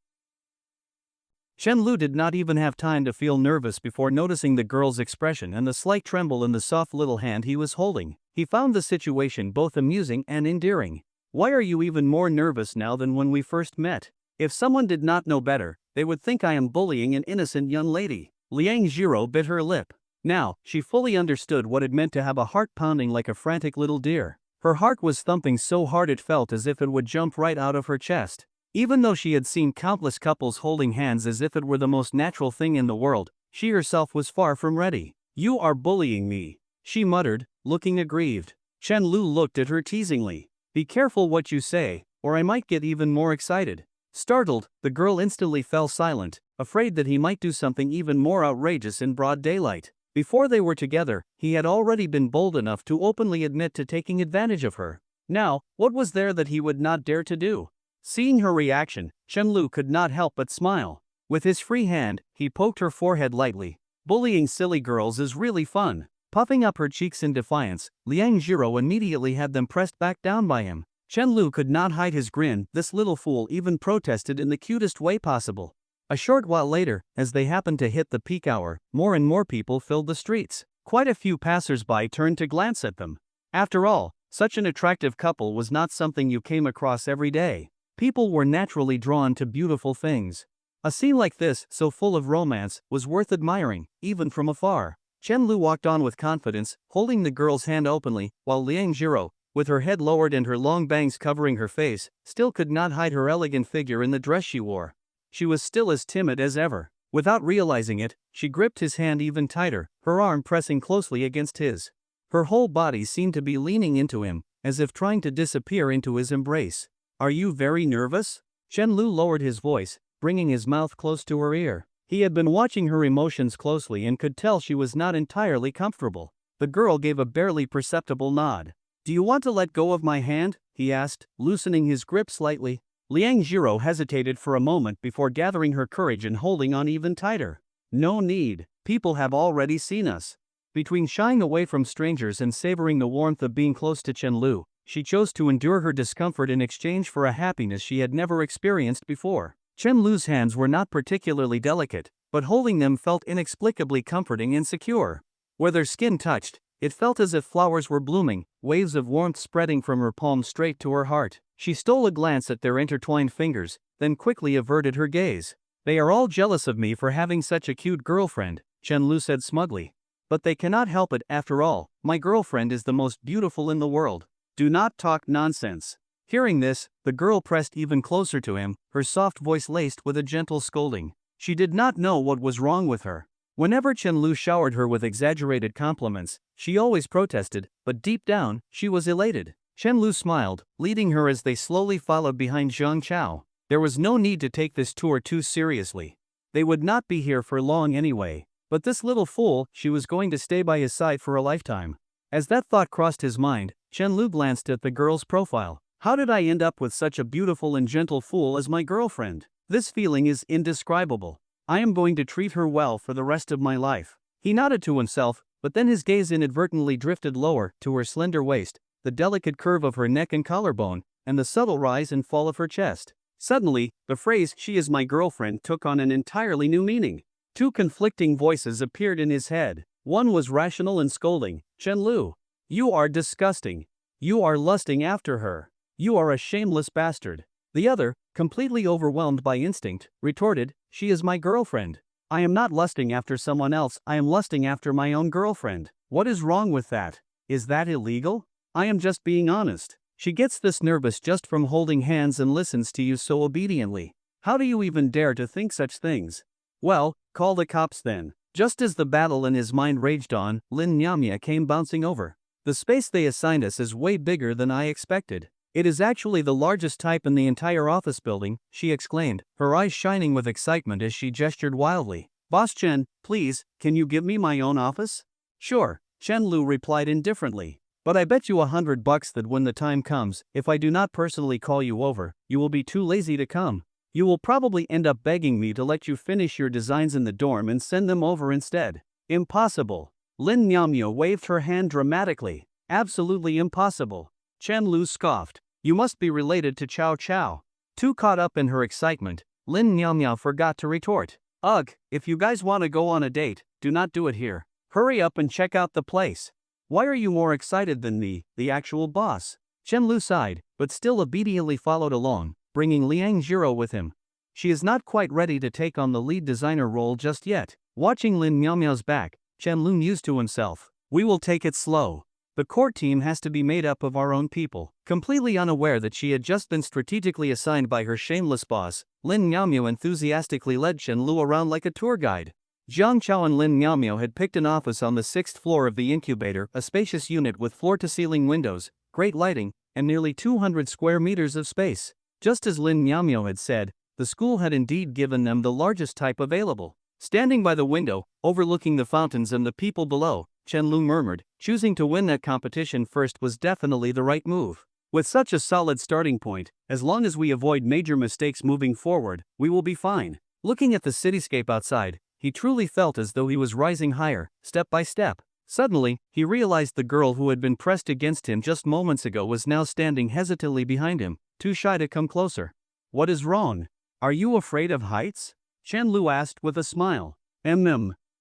Chen Lu did not even have time to feel nervous before noticing the girl's expression and the slight tremble in the soft little hand he was holding. He found the situation both amusing and endearing. Why are you even more nervous now than when we first met? If someone did not know better, they would think I am bullying an innocent young lady. Liang Jiro bit her lip. Now, she fully understood what it meant to have a heart pounding like a frantic little deer. Her heart was thumping so hard it felt as if it would jump right out of her chest. Even though she had seen countless couples holding hands as if it were the most natural thing in the world, she herself was far from ready. You are bullying me, she muttered, looking aggrieved. Chen Lu looked at her teasingly. Be careful what you say, or I might get even more excited. Startled, the girl instantly fell silent, afraid that he might do something even more outrageous in broad daylight. Before they were together, he had already been bold enough to openly admit to taking advantage of her. Now, what was there that he would not dare to do? Seeing her reaction, Chen Lu could not help but smile. With his free hand, he poked her forehead lightly. Bullying silly girls is really fun. Puffing up her cheeks in defiance, Liang Jiro immediately had them pressed back down by him. Chen Lu could not hide his grin. This little fool even protested in the cutest way possible. A short while later, as they happened to hit the peak hour, more and more people filled the streets. Quite a few passers-by turned to glance at them. After all, such an attractive couple was not something you came across every day. People were naturally drawn to beautiful things. A scene like this, so full of romance, was worth admiring, even from afar. Chen Lu walked on with confidence, holding the girl's hand openly, while Liang Jiro, with her head lowered and her long bangs covering her face, still could not hide her elegant figure in the dress she wore. She was still as timid as ever. Without realizing it, she gripped his hand even tighter, her arm pressing closely against his. Her whole body seemed to be leaning into him, as if trying to disappear into his embrace. Are you very nervous? Chen Lu lowered his voice, bringing his mouth close to her ear. He had been watching her emotions closely and could tell she was not entirely comfortable. The girl gave a barely perceptible nod. Do you want to let go of my hand? He asked, loosening his grip slightly. Liang Jiro hesitated for a moment before gathering her courage and holding on even tighter. No need, people have already seen us. Between shying away from strangers and savoring the warmth of being close to Chen Lu, she chose to endure her discomfort in exchange for a happiness she had never experienced before. Chen Lu's hands were not particularly delicate, but holding them felt inexplicably comforting and secure. Where their skin touched, it felt as if flowers were blooming, waves of warmth spreading from her palm straight to her heart. She stole a glance at their intertwined fingers, then quickly averted her gaze. They are all jealous of me for having such a cute girlfriend, Chen Lu said smugly. But they cannot help it. After all, my girlfriend is the most beautiful in the world. Do not talk nonsense. Hearing this, the girl pressed even closer to him, her soft voice laced with a gentle scolding. She did not know what was wrong with her. Whenever Chen Lu showered her with exaggerated compliments, she always protested, but deep down, she was elated. Chen Lu smiled, leading her as they slowly followed behind Zhang Chao. There was no need to take this tour too seriously. They would not be here for long anyway. But this little fool, she was going to stay by his side for a lifetime. As that thought crossed his mind, Chen Lu glanced at the girl's profile. How did I end up with such a beautiful and gentle fool as my girlfriend? This feeling is indescribable. I am going to treat her well for the rest of my life. He nodded to himself, but then his gaze inadvertently drifted lower, to her slender waist, the delicate curve of her neck and collarbone, and the subtle rise and fall of her chest. Suddenly, the phrase, "she is my girlfriend," took on an entirely new meaning. Two conflicting voices appeared in his head. One was rational and scolding, Chen Lu. You are disgusting. You are lusting after her. You are a shameless bastard. The other, completely overwhelmed by instinct, retorted, she is my girlfriend. I am not lusting after someone else, I am lusting after my own girlfriend. What is wrong with that? Is that illegal? I am just being honest. She gets this nervous just from holding hands and listens to you so obediently. How do you even dare to think such things? Well, call the cops then. Just as the battle in his mind raged on, Lin Nyamya came bouncing over. The space they assigned us is way bigger than I expected. It is actually the largest type in the entire office building, she exclaimed, her eyes shining with excitement as she gestured wildly. Boss Chen, please, can you give me my own office? Sure, Chen Lu replied indifferently. But I bet you $100 that when the time comes, if I do not personally call you over, you will be too lazy to come. You will probably end up begging me to let you finish your designs in the dorm and send them over instead. Impossible. Lin Miaomio waved her hand dramatically. Absolutely impossible. Chen Lu scoffed. You must be related to Chow Chow. Too caught up in her excitement, Lin Miaomio forgot to retort. Ugh, if you guys want to go on a date, do not do it here. Hurry up and check out the place. Why are you more excited than me, the actual boss? Chen Lu sighed, but still obediently followed along, bringing Liang Jiro with him. She is not quite ready to take on the lead designer role just yet. Watching Lin Miaomio's back, Chen Lu mused to himself. We will take it slow. The core team has to be made up of our own people. Completely unaware that she had just been strategically assigned by her shameless boss, Lin Miaomio enthusiastically led Chen Lu around like a tour guide. Jiang Chao and Lin Miaomio had picked an office on the 6th floor of the incubator, a spacious unit with floor-to-ceiling windows, great lighting, and nearly 200 square meters of space. Just as Lin Miaomio had said, the school had indeed given them the largest type available. Standing by the window, overlooking the fountains and the people below, Chen Lu murmured, choosing to win that competition first was definitely the right move. With such a solid starting point, as long as we avoid major mistakes moving forward, we will be fine. Looking at the cityscape outside, he truly felt as though he was rising higher, step by step. Suddenly, he realized the girl who had been pressed against him just moments ago was now standing hesitantly behind him, too shy to come closer. What is wrong? Are you afraid of heights? Chen Lu asked with a smile.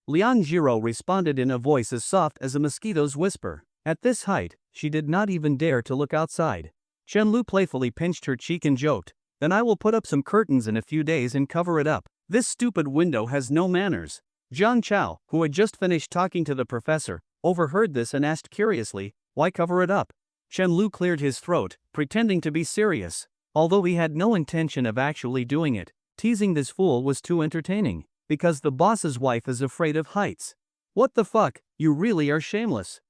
Liang Jiro responded in a voice as soft as a mosquito's whisper. At this height, she did not even dare to look outside. Chen Lu playfully pinched her cheek and joked, then I will put up some curtains in a few days and cover it up. This stupid window has no manners. Jiang Chao, who had just finished talking to the professor, overheard this and asked curiously, why cover it up? Chen Lu cleared his throat, pretending to be serious. Although he had no intention of actually doing it, teasing this fool was too entertaining. Because the boss's wife is afraid of heights. What the fuck, you really are shameless.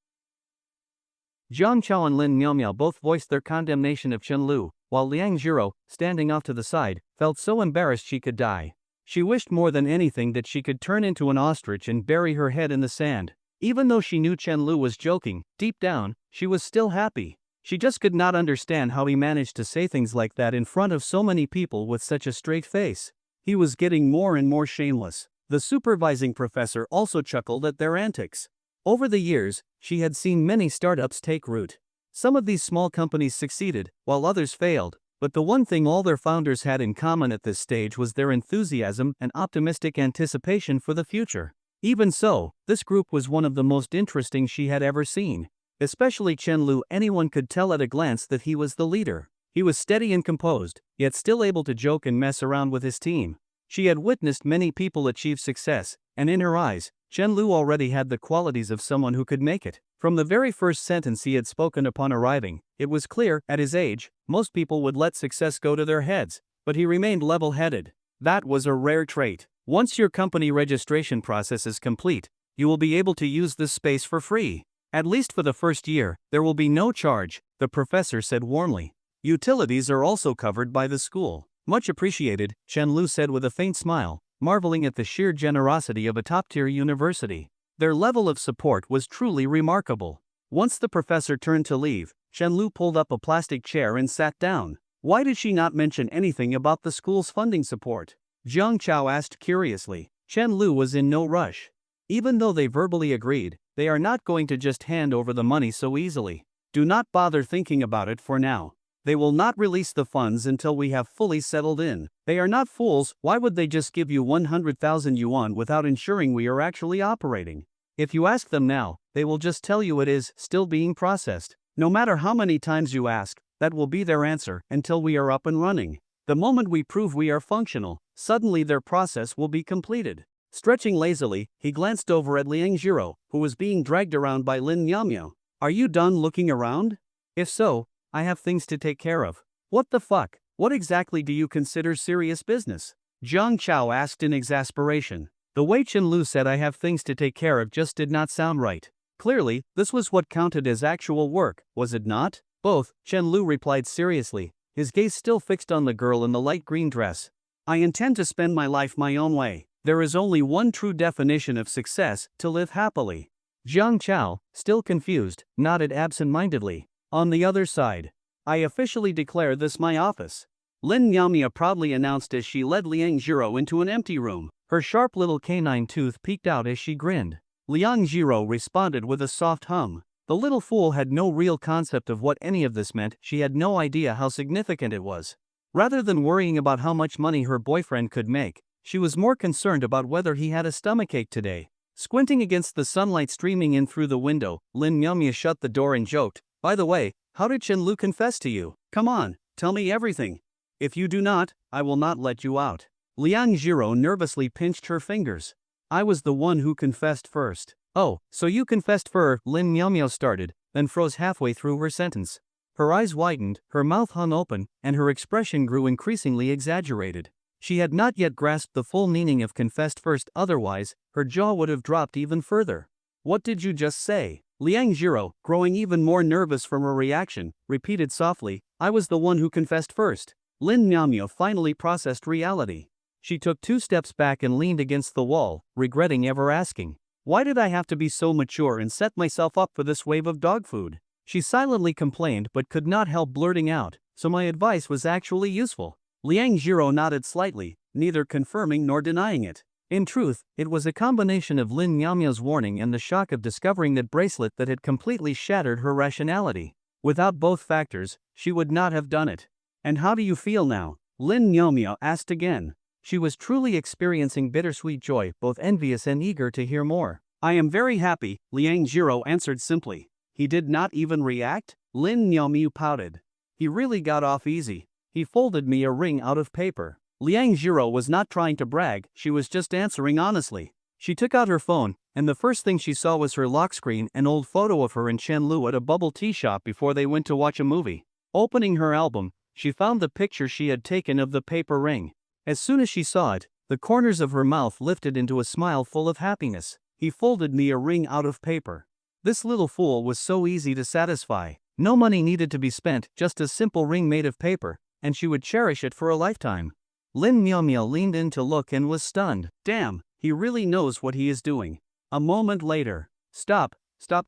Jiang Chao and Lin Miaomio both voiced their condemnation of Chen Lu, while Liang Jiro, standing off to the side, felt so embarrassed she could die. She wished more than anything that she could turn into an ostrich and bury her head in the sand. Even though she knew Chen Lu was joking, deep down, she was still happy. She just could not understand how he managed to say things like that in front of so many people with such a straight face. He was getting more and more shameless. The supervising professor also chuckled at their antics. Over the years, she had seen many startups take root. Some of these small companies succeeded, while others failed, but the one thing all their founders had in common at this stage was their enthusiasm and optimistic anticipation for the future. Even so, this group was one of the most interesting she had ever seen. Especially Chen Lu, anyone could tell at a glance that he was the leader. He was steady and composed, yet still able to joke and mess around with his team. She had witnessed many people achieve success, and in her eyes, Chen Lu already had the qualities of someone who could make it. From the very first sentence he had spoken upon arriving, it was clear, at his age, most people would let success go to their heads, but he remained level-headed. That was a rare trait. Once your company registration process is complete, you will be able to use this space for free. At least for the first year, there will be no charge, the professor said warmly. Utilities are also covered by the school. Much appreciated, Chen Lu said with a faint smile, marveling at the sheer generosity of a top-tier university. Their level of support was truly remarkable. Once the professor turned to leave, Chen Lu pulled up a plastic chair and sat down. Why did she not mention anything about the school's funding support? Jiang Chao asked curiously. Chen Lu was in no rush. Even though they verbally agreed, they are not going to just hand over the money so easily. Do not bother thinking about it for now. They will not release the funds until we have fully settled in. They are not fools. Why would they just give you 100,000 yuan without ensuring we are actually operating? If you ask them now, they will just tell you it is still being processed. No matter how many times you ask, that will be their answer until we are up and running. The moment we prove we are functional, suddenly their process will be completed. Stretching lazily, he glanced over at Liang Jiro, who was being dragged around by Lin Miaomio. Are you done looking around? If so, I have things to take care of. What the fuck? What exactly do you consider serious business? Jiang Chao asked in exasperation. The way Chen Lu said I have things to take care of just did not sound right. Clearly, this was what counted as actual work, was it not? Both, Chen Lu replied seriously, his gaze still fixed on the girl in the light green dress. I intend to spend my life my own way. There is only one true definition of success: to live happily. Jiang Chao, still confused, nodded absent-mindedly. On the other side, I officially declare this my office, Lin Yamia proudly announced as she led Liang Jiro into an empty room. Her sharp little canine tooth peeked out as she grinned. Liang Jiro responded with a soft hum. The little fool had no real concept of what any of this meant. She had no idea how significant it was. Rather than worrying about how much money her boyfriend could make, she was more concerned about whether he had a stomachache today. Squinting against the sunlight streaming in through the window, Lin Yamia shut the door and joked, "By the way, how did Chen Lu confess to you? Come on, tell me everything. If you do not, I will not let you out." Liang Jiro nervously pinched her fingers. "I was the one who confessed first." "Oh, so you confessed first," Lin Miao started, then froze halfway through her sentence. Her eyes widened, her mouth hung open, and her expression grew increasingly exaggerated. She had not yet grasped the full meaning of confessed first, otherwise, her jaw would have dropped even further. "What did you just say?" Liang Jiro, growing even more nervous from her reaction, repeated softly, "I was the one who confessed first." Lin Miao finally processed reality. She took 2 steps back and leaned against the wall, regretting ever asking. "Why did I have to be so mature and set myself up for this wave of dog food?" She silently complained but could not help blurting out, "So my advice was actually useful." Liang Jiro nodded slightly, neither confirming nor denying it. In truth, it was a combination of Lin Miao's warning and the shock of discovering that bracelet that had completely shattered her rationality. Without both factors, she would not have done it. "And how do you feel now?" Lin Miao asked again. She was truly experiencing bittersweet joy, both envious and eager to hear more. "I am very happy," Liang Jiro answered simply. "He did not even react?" Lin Miao pouted. "He really got off easy. He folded me a ring out of paper." Liang Jiro was not trying to brag, she was just answering honestly. She took out her phone, and the first thing she saw was her lock screen, an old photo of her and Chen Lu at a bubble tea shop before they went to watch a movie. Opening her album, she found the picture she had taken of the paper ring. As soon as she saw it, the corners of her mouth lifted into a smile full of happiness. "He folded me a ring out of paper." This little fool was so easy to satisfy. No money needed to be spent, just a simple ring made of paper, and she would cherish it for a lifetime. Lin Miao leaned in to look and was stunned. "Damn, he really knows what he is doing." A moment later. Stop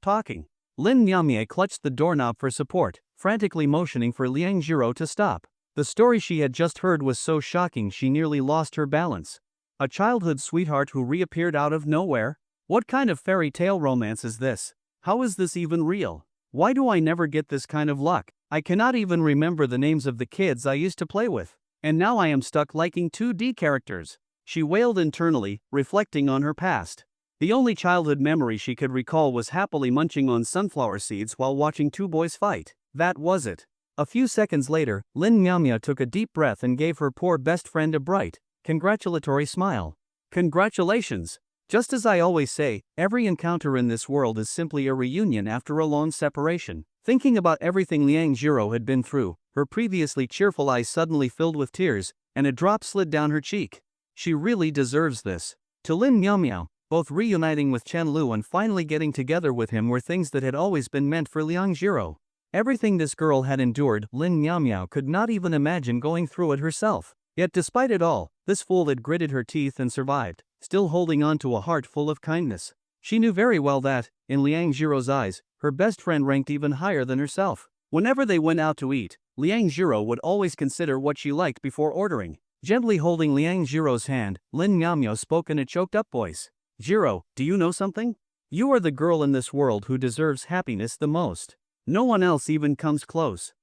talking." Lin Miao clutched the doorknob for support, frantically motioning for Liang Jiro to stop. The story she had just heard was so shocking she nearly lost her balance. A childhood sweetheart who reappeared out of nowhere? What kind of fairy tale romance is this? How is this even real? Why do I never get this kind of luck? I cannot even remember the names of the kids I used to play with. And now I am stuck liking 2D characters. She wailed internally, reflecting on her past. The only childhood memory she could recall was happily munching on sunflower seeds while watching 2 boys fight. That was it. A few seconds later, Lin Miao took a deep breath and gave her poor best friend a bright, congratulatory smile. "Congratulations! Just as I always say, every encounter in this world is simply a reunion after a long separation." Thinking about everything Liang Jiro had been through, her previously cheerful eyes suddenly filled with tears, and a drop slid down her cheek. She really deserves this. To Lin Miao, both reuniting with Chen Lu and finally getting together with him were things that had always been meant for Liang Jiro. Everything this girl had endured, Lin Miao could not even imagine going through it herself. Yet despite it all, this fool had gritted her teeth and survived, still holding on to a heart full of kindness. She knew very well that, in Liang Jiro's eyes, her best friend ranked even higher than herself. Whenever they went out to eat, Liang Jiro would always consider what she liked before ordering. Gently holding Liang Jiro's hand, Lin Miao spoke in a choked-up voice. "Jiro, do you know something? You are the girl in this world who deserves happiness the most. No one else even comes close."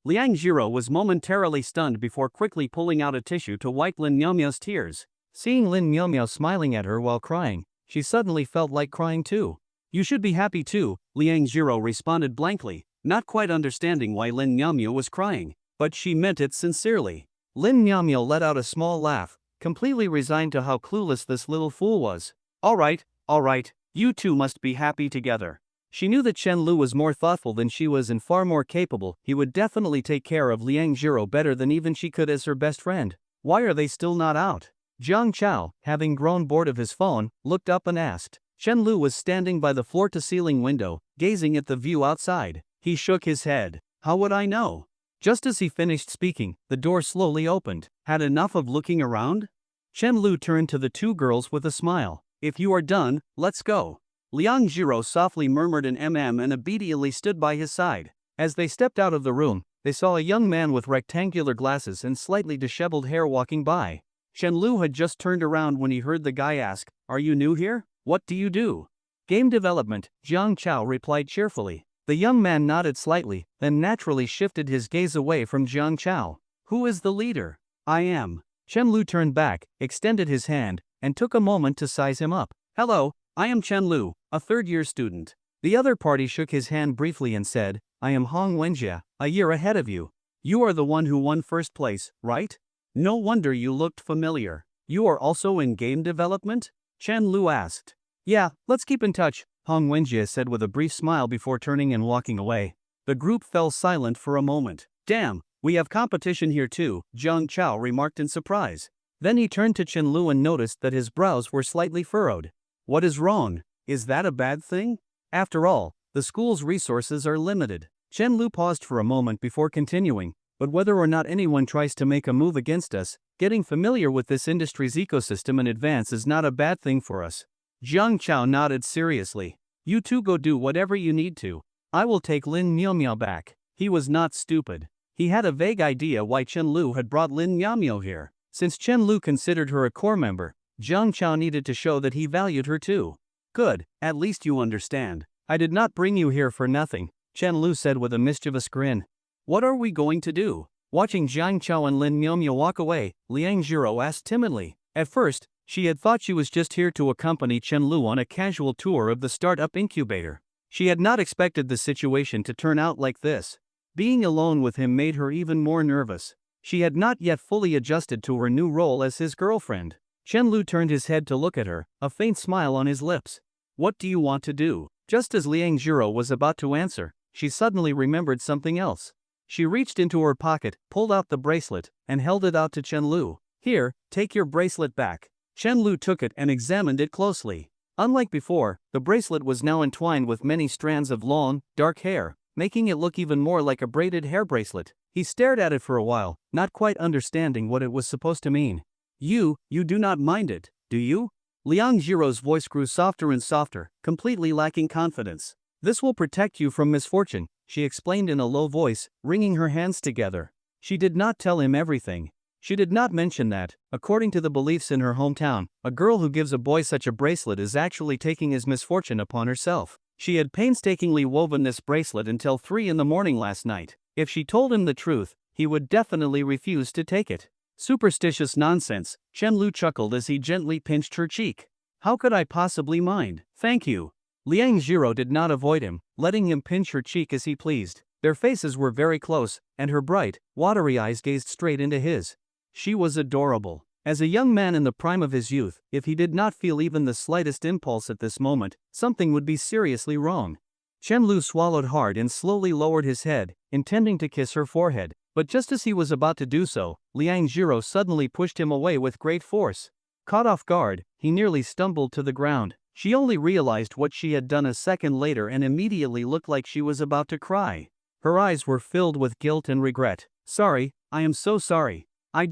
Liang Jiro was momentarily stunned before quickly pulling out a tissue to wipe Lin Miao's tears. Seeing Lin Miao smiling at her while crying, she suddenly felt like crying too. "You should be happy too," Liang Jiro responded blankly, not quite understanding why Lin Miao was crying, but she meant it sincerely. Lin Miao let out a small laugh, completely resigned to how clueless this little fool was. All right, you two must be happy together." She knew that Chen Lu was more thoughtful than she was and far more capable. He would definitely take care of Liang Jiro better than even she could as her best friend. Why are they still not out? Jiang Chao, having grown bored of his phone, looked up and asked. Chen Lu was standing by the floor-to-ceiling window, gazing at the view outside. He shook his head. How would I know? Just as he finished speaking, the door slowly opened. Had enough of looking around? Chen Lu turned to the two girls with a smile. If you are done, let's go. Liang Jiro softly murmured an and obediently stood by his side. As they stepped out of the room, they saw a young man with rectangular glasses and slightly disheveled hair walking by. Chen Lu had just turned around when he heard the guy ask, "Are you new here? What do you do?" "Game development," Jiang Chao replied cheerfully. The young man nodded slightly, then naturally shifted his gaze away from Jiang Chao. "Who is the leader?" "I am." Chen Lu turned back, extended his hand, and took a moment to size him up. "Hello, I am Chen Lu, a third-year student." The other party shook his hand briefly and said, "I am Hong Wenjie, a year ahead of you. You are the one who won first place, right? No wonder you looked familiar. You are also in game development?" Chen Lu asked. "Yeah, let's keep in touch," Hong Wenjie said with a brief smile before turning and walking away. The group fell silent for a moment. "Damn, we have competition here too," Jiang Chao remarked in surprise. Then he turned to Chen Lu and noticed that his brows were slightly furrowed. "What is wrong? Is that a bad thing? After all, the school's resources are limited." Chen Lu paused for a moment before continuing, "But whether or not anyone tries to make a move against us, getting familiar with this industry's ecosystem in advance is not a bad thing for us." Jiang Chao nodded seriously. "You two go do whatever you need to. I will take Lin Miao back." He was not stupid. He had a vague idea why Chen Lu had brought Lin Miao here. Since Chen Lu considered her a core member, Jiang Chao needed to show that he valued her too. "Good, at least you understand. I did not bring you here for nothing," Chen Lu said with a mischievous grin. "What are we going to do?" Watching Jiang Chao and Lin Miao walk away, Liang Jiro asked timidly. At first, she had thought she was just here to accompany Chen Lu on a casual tour of the startup incubator. She had not expected the situation to turn out like this. Being alone with him made her even more nervous. She had not yet fully adjusted to her new role as his girlfriend. Chen Lu turned his head to look at her, a faint smile on his lips. "What do you want to do?" Just as Liang Jiro was about to answer, she suddenly remembered something else. She reached into her pocket, pulled out the bracelet, and held it out to Chen Lu. "Here, take your bracelet back." Chen Lu took it and examined it closely. Unlike before, the bracelet was now entwined with many strands of long, dark hair, making it look even more like a braided hair bracelet. He stared at it for a while, not quite understanding what it was supposed to mean. You do not mind it, do you?" Liang Jiro's voice grew softer and softer, completely lacking confidence. "This will protect you from misfortune," she explained in a low voice, wringing her hands together. She did not tell him everything. She did not mention that, according to the beliefs in her hometown, a girl who gives a boy such a bracelet is actually taking his misfortune upon herself. She had painstakingly woven this bracelet until 3 in the morning last night. If she told him the truth, he would definitely refuse to take it. "Superstitious nonsense," Chen Lu chuckled as he gently pinched her cheek. "How could I possibly mind? Thank you." Liang Jiro did not avoid him, letting him pinch her cheek as he pleased. Their faces were very close, and her bright, watery eyes gazed straight into his. She was adorable. As a young man in the prime of his youth, if he did not feel even the slightest impulse at this moment, something would be seriously wrong. Chen Lu swallowed hard and slowly lowered his head, intending to kiss her forehead. But just as he was about to do so, Liang Jiro suddenly pushed him away with great force. Caught off guard, he nearly stumbled to the ground. She only realized what she had done a second later and immediately looked like she was about to cry. Her eyes were filled with guilt and regret. "Sorry, I am so sorry. I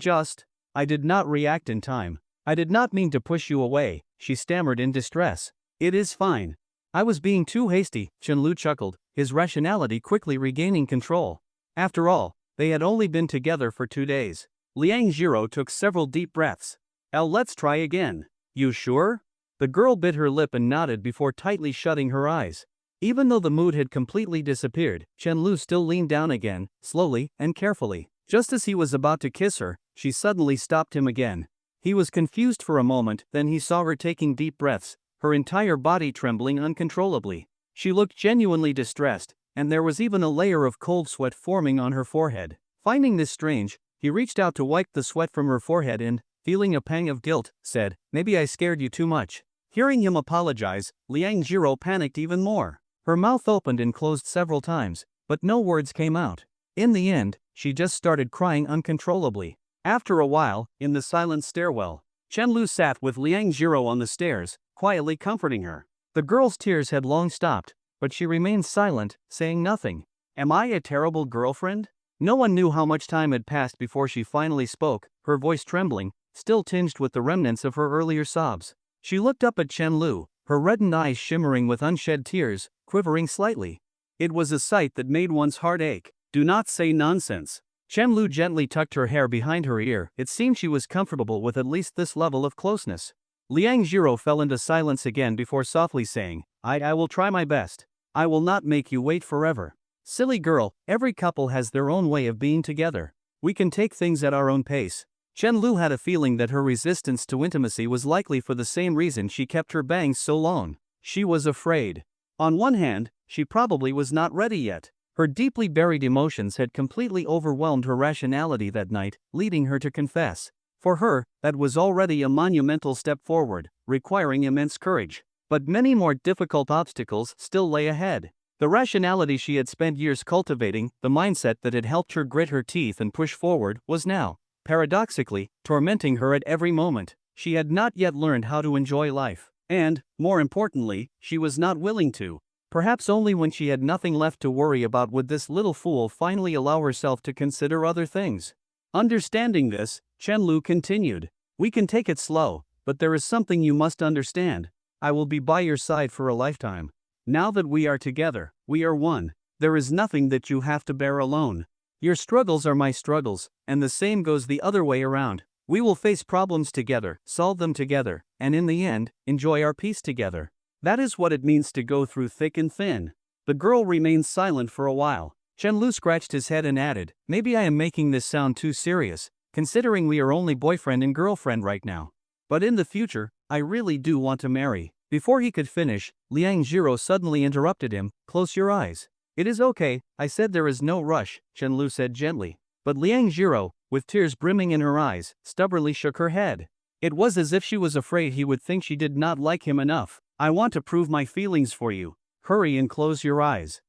did not react in time. I did not mean to push you away," she stammered in distress. "It is fine. I was being too hasty," Chen Lu chuckled, his rationality quickly regaining control. After all, they had only been together for 2 days. Liang Jiro took several deep breaths. Let's try again." "You sure?" The girl bit her lip and nodded before tightly shutting her eyes. Even though the mood had completely disappeared, Chen Lu still leaned down again, slowly and carefully. Just as he was about to kiss her, she suddenly stopped him again. He was confused for a moment, then he saw her taking deep breaths, her entire body trembling uncontrollably. She looked genuinely distressed, and there was even a layer of cold sweat forming on her forehead. Finding this strange, he reached out to wipe the sweat from her forehead and, feeling a pang of guilt, said, "Maybe I scared you too much." Hearing him apologize, Liang Jiro panicked even more. Her mouth opened and closed several times, but no words came out. In the end, she just started crying uncontrollably. After a while, in the silent stairwell, Chen Lu sat with Liang Jiro on the stairs, quietly comforting her. The girl's tears had long stopped, but she remained silent, saying nothing. Am I a terrible girlfriend? No one knew how much time had passed before she finally spoke, her voice trembling, still tinged with the remnants of her earlier sobs. She looked up at Chen Lu, her reddened eyes shimmering with unshed tears, quivering slightly. It was a sight that made one's heart ache. Do not say nonsense. Chen Lu gently tucked her hair behind her ear. It seemed she was comfortable with at least this level of closeness. Liang Jiro fell into silence again before softly saying, I will try my best. I will not make you wait forever. Silly girl, every couple has their own way of being together. We can take things at our own pace. Chen Lu had a feeling that her resistance to intimacy was likely for the same reason she kept her bangs so long. She was afraid. On one hand, she probably was not ready yet. Her deeply buried emotions had completely overwhelmed her rationality that night, leading her to confess. For her, that was already a monumental step forward, requiring immense courage. But many more difficult obstacles still lay ahead. The rationality she had spent years cultivating, the mindset that had helped her grit her teeth and push forward, was now, paradoxically, tormenting her at every moment. She had not yet learned how to enjoy life. And, more importantly, she was not willing to. Perhaps only when she had nothing left to worry about would this little fool finally allow herself to consider other things. Understanding this, Chen Lu continued. We can take it slow, but there is something you must understand. I will be by your side for a lifetime. Now that we are together, we are one. There is nothing that you have to bear alone. Your struggles are my struggles, and the same goes the other way around. We will face problems together, solve them together, and in the end, enjoy our peace together. That is what it means to go through thick and thin. The girl remained silent for a while. Chen Lu scratched his head and added, maybe I am making this sound too serious, considering we are only boyfriend and girlfriend right now. But in the future, I really do want to marry. Before he could finish, Liang Jiro suddenly interrupted him, close your eyes. It is okay, I said there is no rush, Chen Lu said gently. But Liang Jiro, with tears brimming in her eyes, stubbornly shook her head. It was as if she was afraid he would think she did not like him enough. I want to prove my feelings for you. Hurry and close your eyes.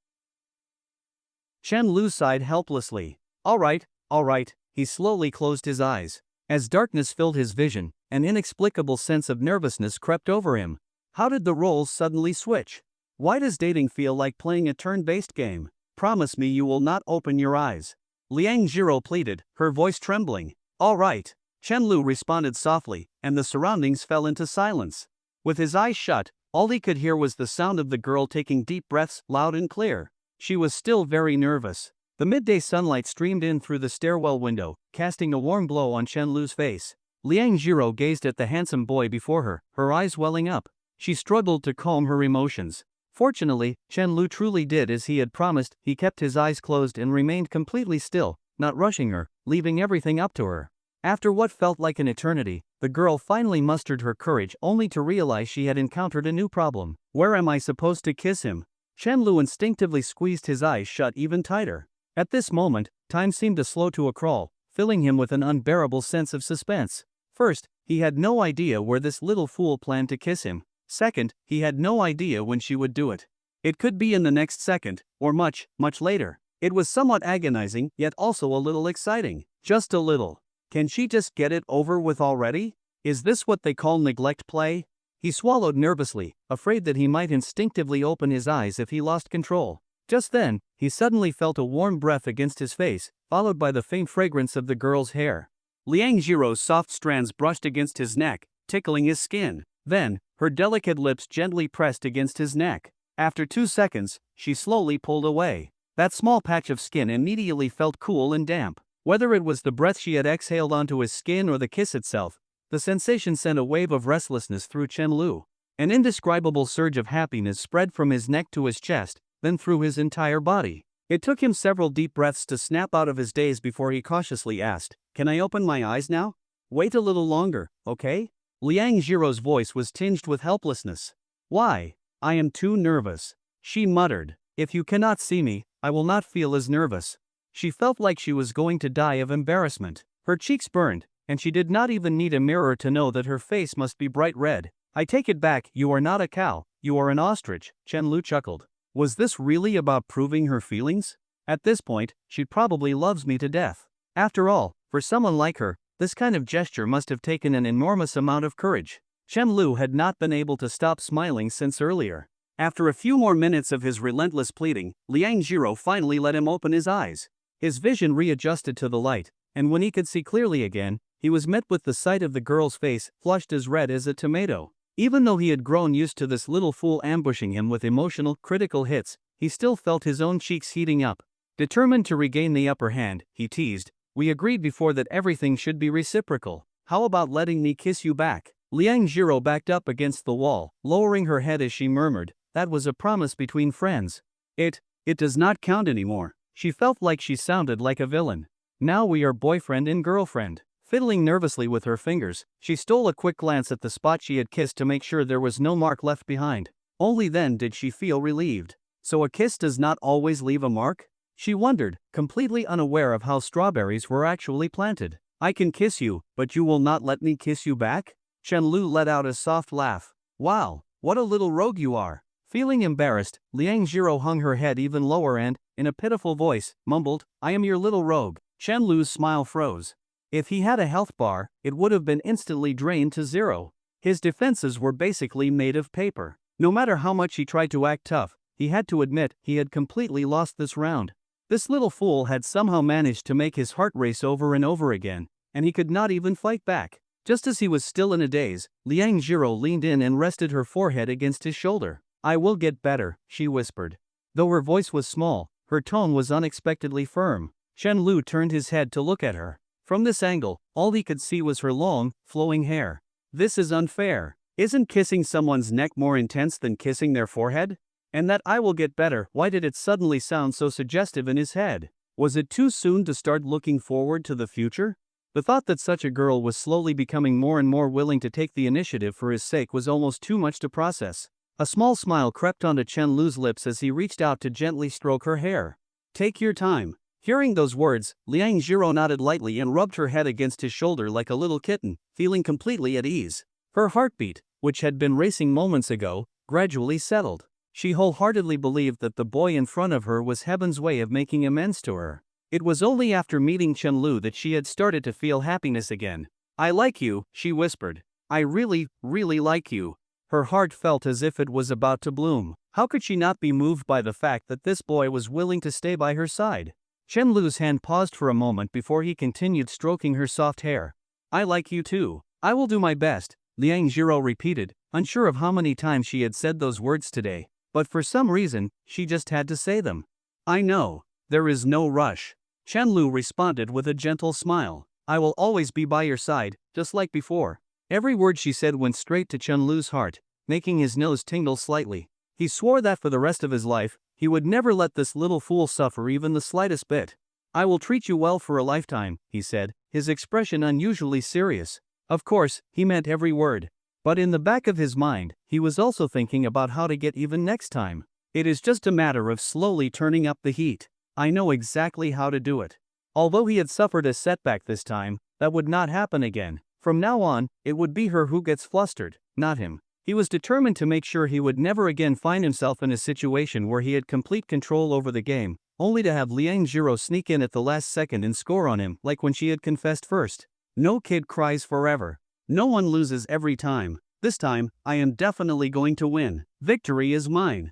Chen Lu sighed helplessly. All right, he slowly closed his eyes. As darkness filled his vision, an inexplicable sense of nervousness crept over him. How did the roles suddenly switch? Why does dating feel like playing a turn-based game? Promise me you will not open your eyes. Liang Jiro pleaded, her voice trembling. All right. Chen Lu responded softly, and the surroundings fell into silence. With his eyes shut, all he could hear was the sound of the girl taking deep breaths, loud and clear. She was still very nervous. The midday sunlight streamed in through the stairwell window, casting a warm glow on Chen Lu's face. Liang Jiro gazed at the handsome boy before her, her eyes welling up. She struggled to calm her emotions. Fortunately, Chen Lu truly did as he had promised. He kept his eyes closed and remained completely still, not rushing her, leaving everything up to her. After what felt like an eternity, the girl finally mustered her courage only to realize she had encountered a new problem. Where am I supposed to kiss him? Chen Lu instinctively squeezed his eyes shut even tighter. At this moment, time seemed to slow to a crawl, filling him with an unbearable sense of suspense. First, he had no idea where this little fool planned to kiss him. Second, he had no idea when she would do it. It could be in the next second, or much, much later. It was somewhat agonizing, yet also a little exciting. Just a little. Can she just get it over with already? Is this what they call neglect play? He swallowed nervously, afraid that he might instinctively open his eyes if he lost control. Just then, he suddenly felt a warm breath against his face, followed by the faint fragrance of the girl's hair. Liang Jiro's soft strands brushed against his neck, tickling his skin. Then, her delicate lips gently pressed against his neck. After 2 seconds, she slowly pulled away. That small patch of skin immediately felt cool and damp. Whether it was the breath she had exhaled onto his skin or the kiss itself, the sensation sent a wave of restlessness through Chen Lu. An indescribable surge of happiness spread from his neck to his chest, then through his entire body. It took him several deep breaths to snap out of his daze before he cautiously asked, "Can I open my eyes now?" "Wait a little longer, okay?" Liang Jiro's voice was tinged with helplessness. "Why? I am too nervous," she muttered. "If you cannot see me, I will not feel as nervous." She felt like she was going to die of embarrassment. Her cheeks burned, and she did not even need a mirror to know that her face must be bright red. "I take it back, you are not a cow, you are an ostrich," Chen Lu chuckled. Was this really about proving her feelings? At this point, she probably loves me to death. After all, for someone like her, this kind of gesture must have taken an enormous amount of courage. Chen Lu had not been able to stop smiling since earlier. After a few more minutes of his relentless pleading, Liang Jiro finally let him open his eyes. His vision readjusted to the light, and when he could see clearly again, he was met with the sight of the girl's face, flushed as red as a tomato. Even though he had grown used to this little fool ambushing him with emotional, critical hits, he still felt his own cheeks heating up. Determined to regain the upper hand, he teased, "We agreed before that everything should be reciprocal. How about letting me kiss you back?" Liang Jiro backed up against the wall, lowering her head as she murmured, "That was a promise between friends. It does not count anymore." She felt like she sounded like a villain. "Now we are boyfriend and girlfriend." Fiddling nervously with her fingers, she stole a quick glance at the spot she had kissed to make sure there was no mark left behind. Only then did she feel relieved. So a kiss does not always leave a mark? She wondered, completely unaware of how strawberries were actually planted. "I can kiss you, but you will not let me kiss you back?" Chenlu let out a soft laugh. "Wow, what a little rogue you are." Feeling embarrassed, Liang Jiro hung her head even lower and, in a pitiful voice, mumbled, "I am your little rogue." Chenlu's smile froze. If he had a health bar, it would have been instantly drained to zero. His defenses were basically made of paper. No matter how much he tried to act tough, he had to admit he had completely lost this round. This little fool had somehow managed to make his heart race over and over again, and he could not even fight back. Just as he was still in a daze, Liang Jiro leaned in and rested her forehead against his shoulder. "I will get better," she whispered. Though her voice was small, her tone was unexpectedly firm. Chen Lu turned his head to look at her. From this angle, all he could see was her long, flowing hair. "This is unfair. Isn't kissing someone's neck more intense than kissing their forehead? And that 'I will get better,' why did it suddenly sound so suggestive in his head? Was it too soon to start looking forward to the future?" The thought that such a girl was slowly becoming more and more willing to take the initiative for his sake was almost too much to process. A small smile crept onto Chen Lu's lips as he reached out to gently stroke her hair. "Take your time." Hearing those words, Liang Jiro nodded lightly and rubbed her head against his shoulder like a little kitten, feeling completely at ease. Her heartbeat, which had been racing moments ago, gradually settled. She wholeheartedly believed that the boy in front of her was heaven's way of making amends to her. It was only after meeting Chen Lu that she had started to feel happiness again. "I like you," she whispered. "I really, really like you." Her heart felt as if it was about to bloom. How could she not be moved by the fact that this boy was willing to stay by her side? Chen Lu's hand paused for a moment before he continued stroking her soft hair. "I like you too. I will do my best," Liang Jiro repeated, unsure of how many times she had said those words today, but for some reason, she just had to say them. "I know. There is no rush." Chen Lu responded with a gentle smile. "I will always be by your side, just like before." Every word she said went straight to Chen Lu's heart, making his nose tingle slightly. He swore that for the rest of his life, he would never let this little fool suffer even the slightest bit. "I will treat you well for a lifetime," he said, his expression unusually serious. Of course, he meant every word. But in the back of his mind, he was also thinking about how to get even next time. "It is just a matter of slowly turning up the heat. I know exactly how to do it." Although he had suffered a setback this time, that would not happen again. From now on, it would be her who gets flustered, not him. He was determined to make sure he would never again find himself in a situation where he had complete control over the game, only to have Liang Jiro sneak in at the last second and score on him like when she had confessed first. No kid cries forever. No one loses every time. This time, I am definitely going to win. Victory is mine.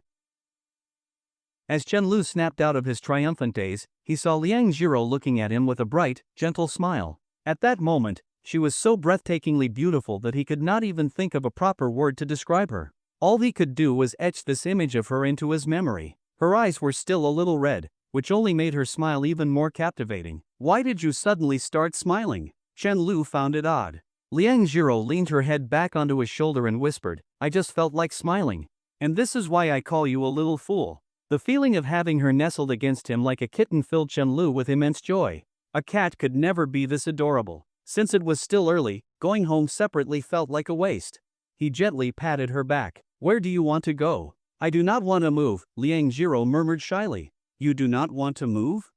As Chen Lu snapped out of his triumphant daze, he saw Liang Jiro looking at him with a bright, gentle smile. At that moment, she was so breathtakingly beautiful that he could not even think of a proper word to describe her. All he could do was etch this image of her into his memory. Her eyes were still a little red, which only made her smile even more captivating. "Why did you suddenly start smiling?" Chen Lu found it odd. Liang Jiro leaned her head back onto his shoulder and whispered, "I just felt like smiling. And this is why I call you a little fool." The feeling of having her nestled against him like a kitten filled Chen Lu with immense joy. A cat could never be this adorable. Since it was still early, going home separately felt like a waste. He gently patted her back. "Where do you want to go?" "I do not want to move," Liang Jiro murmured shyly. "You do not want to move?"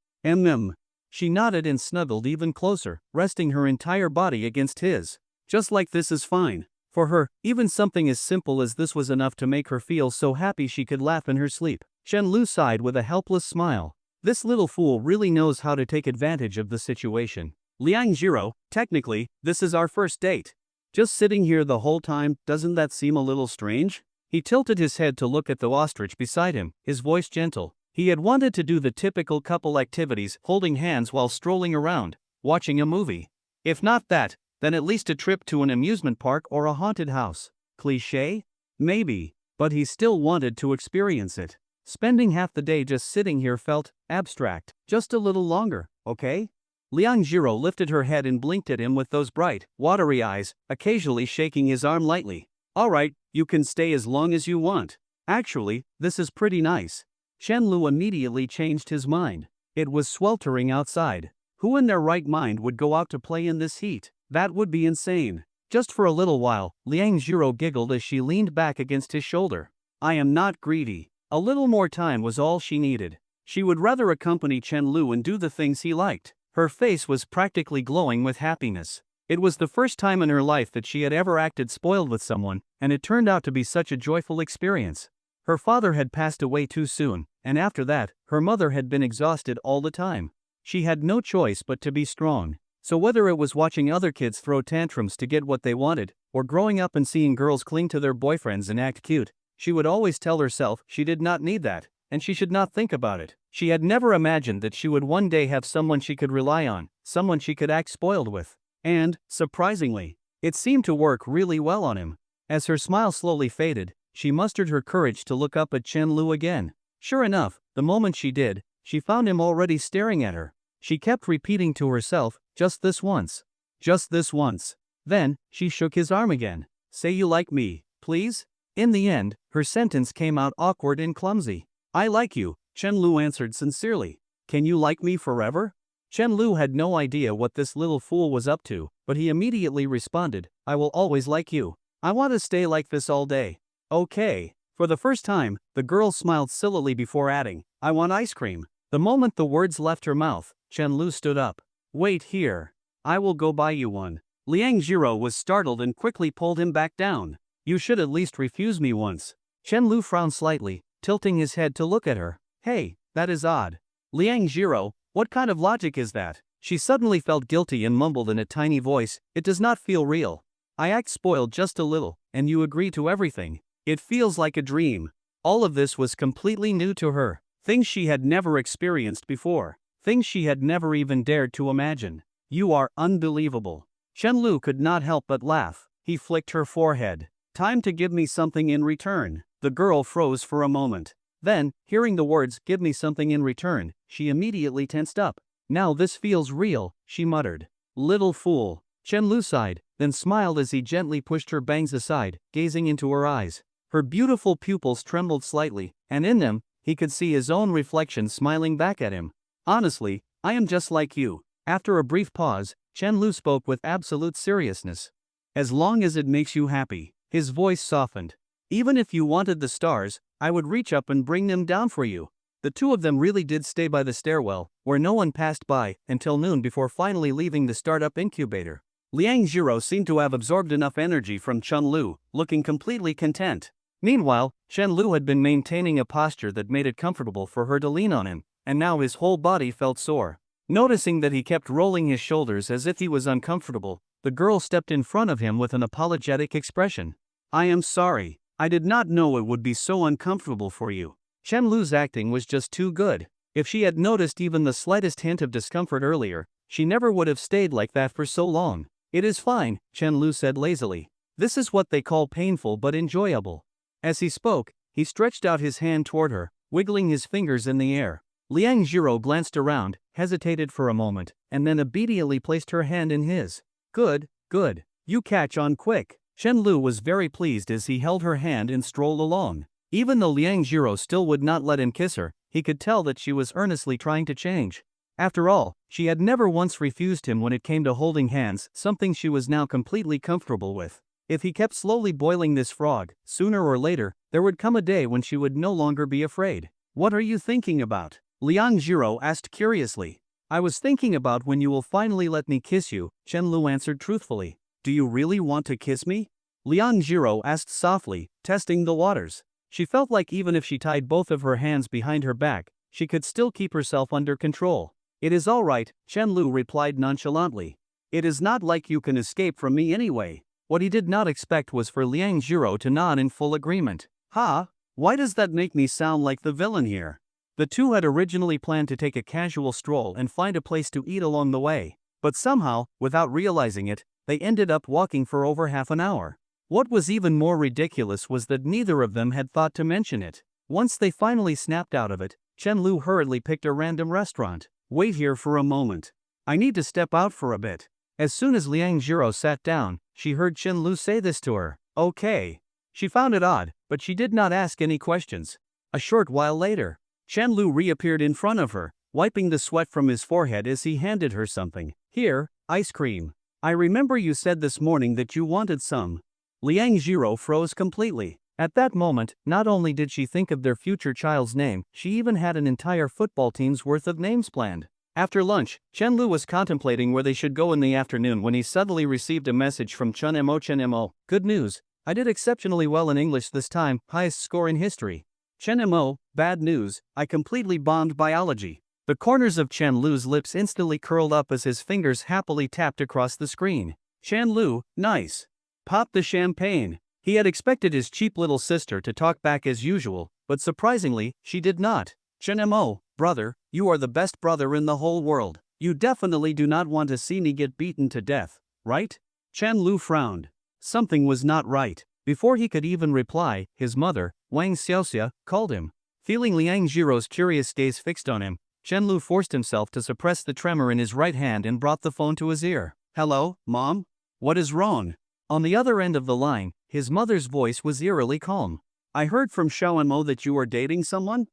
She nodded and snuggled even closer, resting her entire body against his. "Just like this is fine." For her, even something as simple as this was enough to make her feel so happy she could laugh in her sleep. Chen Lu sighed with a helpless smile. This little fool really knows how to take advantage of the situation. "Liang Jiro, technically, this is our first date. Just sitting here the whole time, doesn't that seem a little strange?" He tilted his head to look at the ostrich beside him, his voice gentle. He had wanted to do the typical couple activities, holding hands while strolling around, watching a movie. If not that, then at least a trip to an amusement park or a haunted house. Cliché? Maybe, but he still wanted to experience it. Spending half the day just sitting here felt abstract. Just a little longer, okay? Liang Jiro lifted her head and blinked at him with those bright, watery eyes, occasionally shaking his arm lightly. Alright, you can stay as long as you want. Actually, this is pretty nice. Chen Lu immediately changed his mind. It was sweltering outside. Who in their right mind would go out to play in this heat? That would be insane. Just for a little while, Liang Jiro giggled as she leaned back against his shoulder. I am not greedy. A little more time was all she needed. She would rather accompany Chen Lu and do the things he liked. Her face was practically glowing with happiness. It was the first time in her life that she had ever acted spoiled with someone, and it turned out to be such a joyful experience. Her father had passed away too soon, and after that, her mother had been exhausted all the time. She had no choice but to be strong. So whether it was watching other kids throw tantrums to get what they wanted, or growing up and seeing girls cling to their boyfriends and act cute, she would always tell herself she did not need that, and she should not think about it. She had never imagined that she would one day have someone she could rely on, someone she could act spoiled with. And, surprisingly, it seemed to work really well on him. As her smile slowly faded, she mustered her courage to look up at Chen Lu again. Sure enough, the moment she did, she found him already staring at her. She kept repeating to herself, just this once. Just this once. Then, she shook his arm again. Say you like me, please? In the end, her sentence came out awkward and clumsy. I like you, Chen Lu answered sincerely. Can you like me forever? Chen Lu had no idea what this little fool was up to, but he immediately responded, I will always like you. I want to stay like this all day. Okay. For the first time, the girl smiled sillily before adding, I want ice cream. The moment the words left her mouth, Chen Lu stood up. Wait here. I will go buy you one. Liang Jiro was startled and quickly pulled him back down. You should at least refuse me once. Chen Lu frowned slightly, tilting his head to look at her. Hey, that is odd. Liang Jiro, what kind of logic is that? She suddenly felt guilty and mumbled in a tiny voice, it does not feel real. I act spoiled just a little, and you agree to everything. It feels like a dream. All of this was completely new to her. Things she had never experienced before. Things she had never even dared to imagine. You are unbelievable. Chen Lu could not help but laugh. He flicked her forehead. Time to give me something in return. The girl froze for a moment. Then, hearing the words, give me something in return, she immediately tensed up. Now this feels real, she muttered. Little fool. Chen Lu sighed, then smiled as he gently pushed her bangs aside, gazing into her eyes. Her beautiful pupils trembled slightly, and in them, he could see his own reflection smiling back at him. Honestly, I am just like you. After a brief pause, Chen Lu spoke with absolute seriousness. As long as it makes you happy. His voice softened. Even if you wanted the stars, I would reach up and bring them down for you. The two of them really did stay by the stairwell, where no one passed by, until noon before finally leaving the startup incubator. Liang Jiro seemed to have absorbed enough energy from Chen Lu, looking completely content. Meanwhile, Chen Lu had been maintaining a posture that made it comfortable for her to lean on him, and now his whole body felt sore. Noticing that he kept rolling his shoulders as if he was uncomfortable, the girl stepped in front of him with an apologetic expression. I am sorry. I did not know it would be so uncomfortable for you. Chen Lu's acting was just too good. If she had noticed even the slightest hint of discomfort earlier, she never would have stayed like that for so long. It is fine, Chen Lu said lazily. This is what they call painful but enjoyable. As he spoke, he stretched out his hand toward her, wiggling his fingers in the air. Liang Jiro glanced around, hesitated for a moment, and then obediently placed her hand in his. Good, good. You catch on quick. Chen Lu was very pleased as he held her hand and strolled along. Even though Liang Jiro still would not let him kiss her, he could tell that she was earnestly trying to change. After all, she had never once refused him when it came to holding hands, something she was now completely comfortable with. If he kept slowly boiling this frog, sooner or later, there would come a day when she would no longer be afraid. What are you thinking about? Liang Jiro asked curiously. I was thinking about when you will finally let me kiss you, Chen Lu answered truthfully. Do you really want to kiss me? Liang Jiro asked softly, testing the waters. She felt like even if she tied both of her hands behind her back, she could still keep herself under control. It is all right, Chen Lu replied nonchalantly. It is not like you can escape from me anyway. What he did not expect was for Liang Jiro to nod in full agreement. Ha! Why does that make me sound like the villain here? The two had originally planned to take a casual stroll and find a place to eat along the way, but somehow, without realizing it, they ended up walking for over half an hour. What was even more ridiculous was that neither of them had thought to mention it. Once they finally snapped out of it, Chen Lu hurriedly picked a random restaurant. Wait here for a moment. I need to step out for a bit. As soon as Liang Jiro sat down, she heard Chen Lu say this to her. Okay. She found it odd, but she did not ask any questions. A short while later, Chen Lu reappeared in front of her, wiping the sweat from his forehead as he handed her something. Here, ice cream. I remember you said this morning that you wanted some. Liang Jiro froze completely. At that moment, not only did she think of their future child's name, she even had an entire football team's worth of names planned. After lunch, Chen Lu was contemplating where they should go in the afternoon when he suddenly received a message from Chen Mo. Chen Mo. Good news. I did exceptionally well in English this time, highest score in history. Chen Mo. Bad news. I completely bombed biology. The corners of Chen Lu's lips instantly curled up as his fingers happily tapped across the screen. Chen Lu, nice. Pop the champagne. He had expected his cheap little sister to talk back as usual, but surprisingly, she did not. Chen Mo, brother, you are the best brother in the whole world. You definitely do not want to see me get beaten to death, right? Chen Lu frowned. Something was not right. Before he could even reply, his mother, Wang Xiaoxia, called him. Feeling Liang Jiro's curious gaze fixed on him, Chen Lu forced himself to suppress the tremor in his right hand and brought the phone to his ear. Hello, Mom? What is wrong? On the other end of the line, his mother's voice was eerily calm. I heard from Xiaomo that you are dating someone?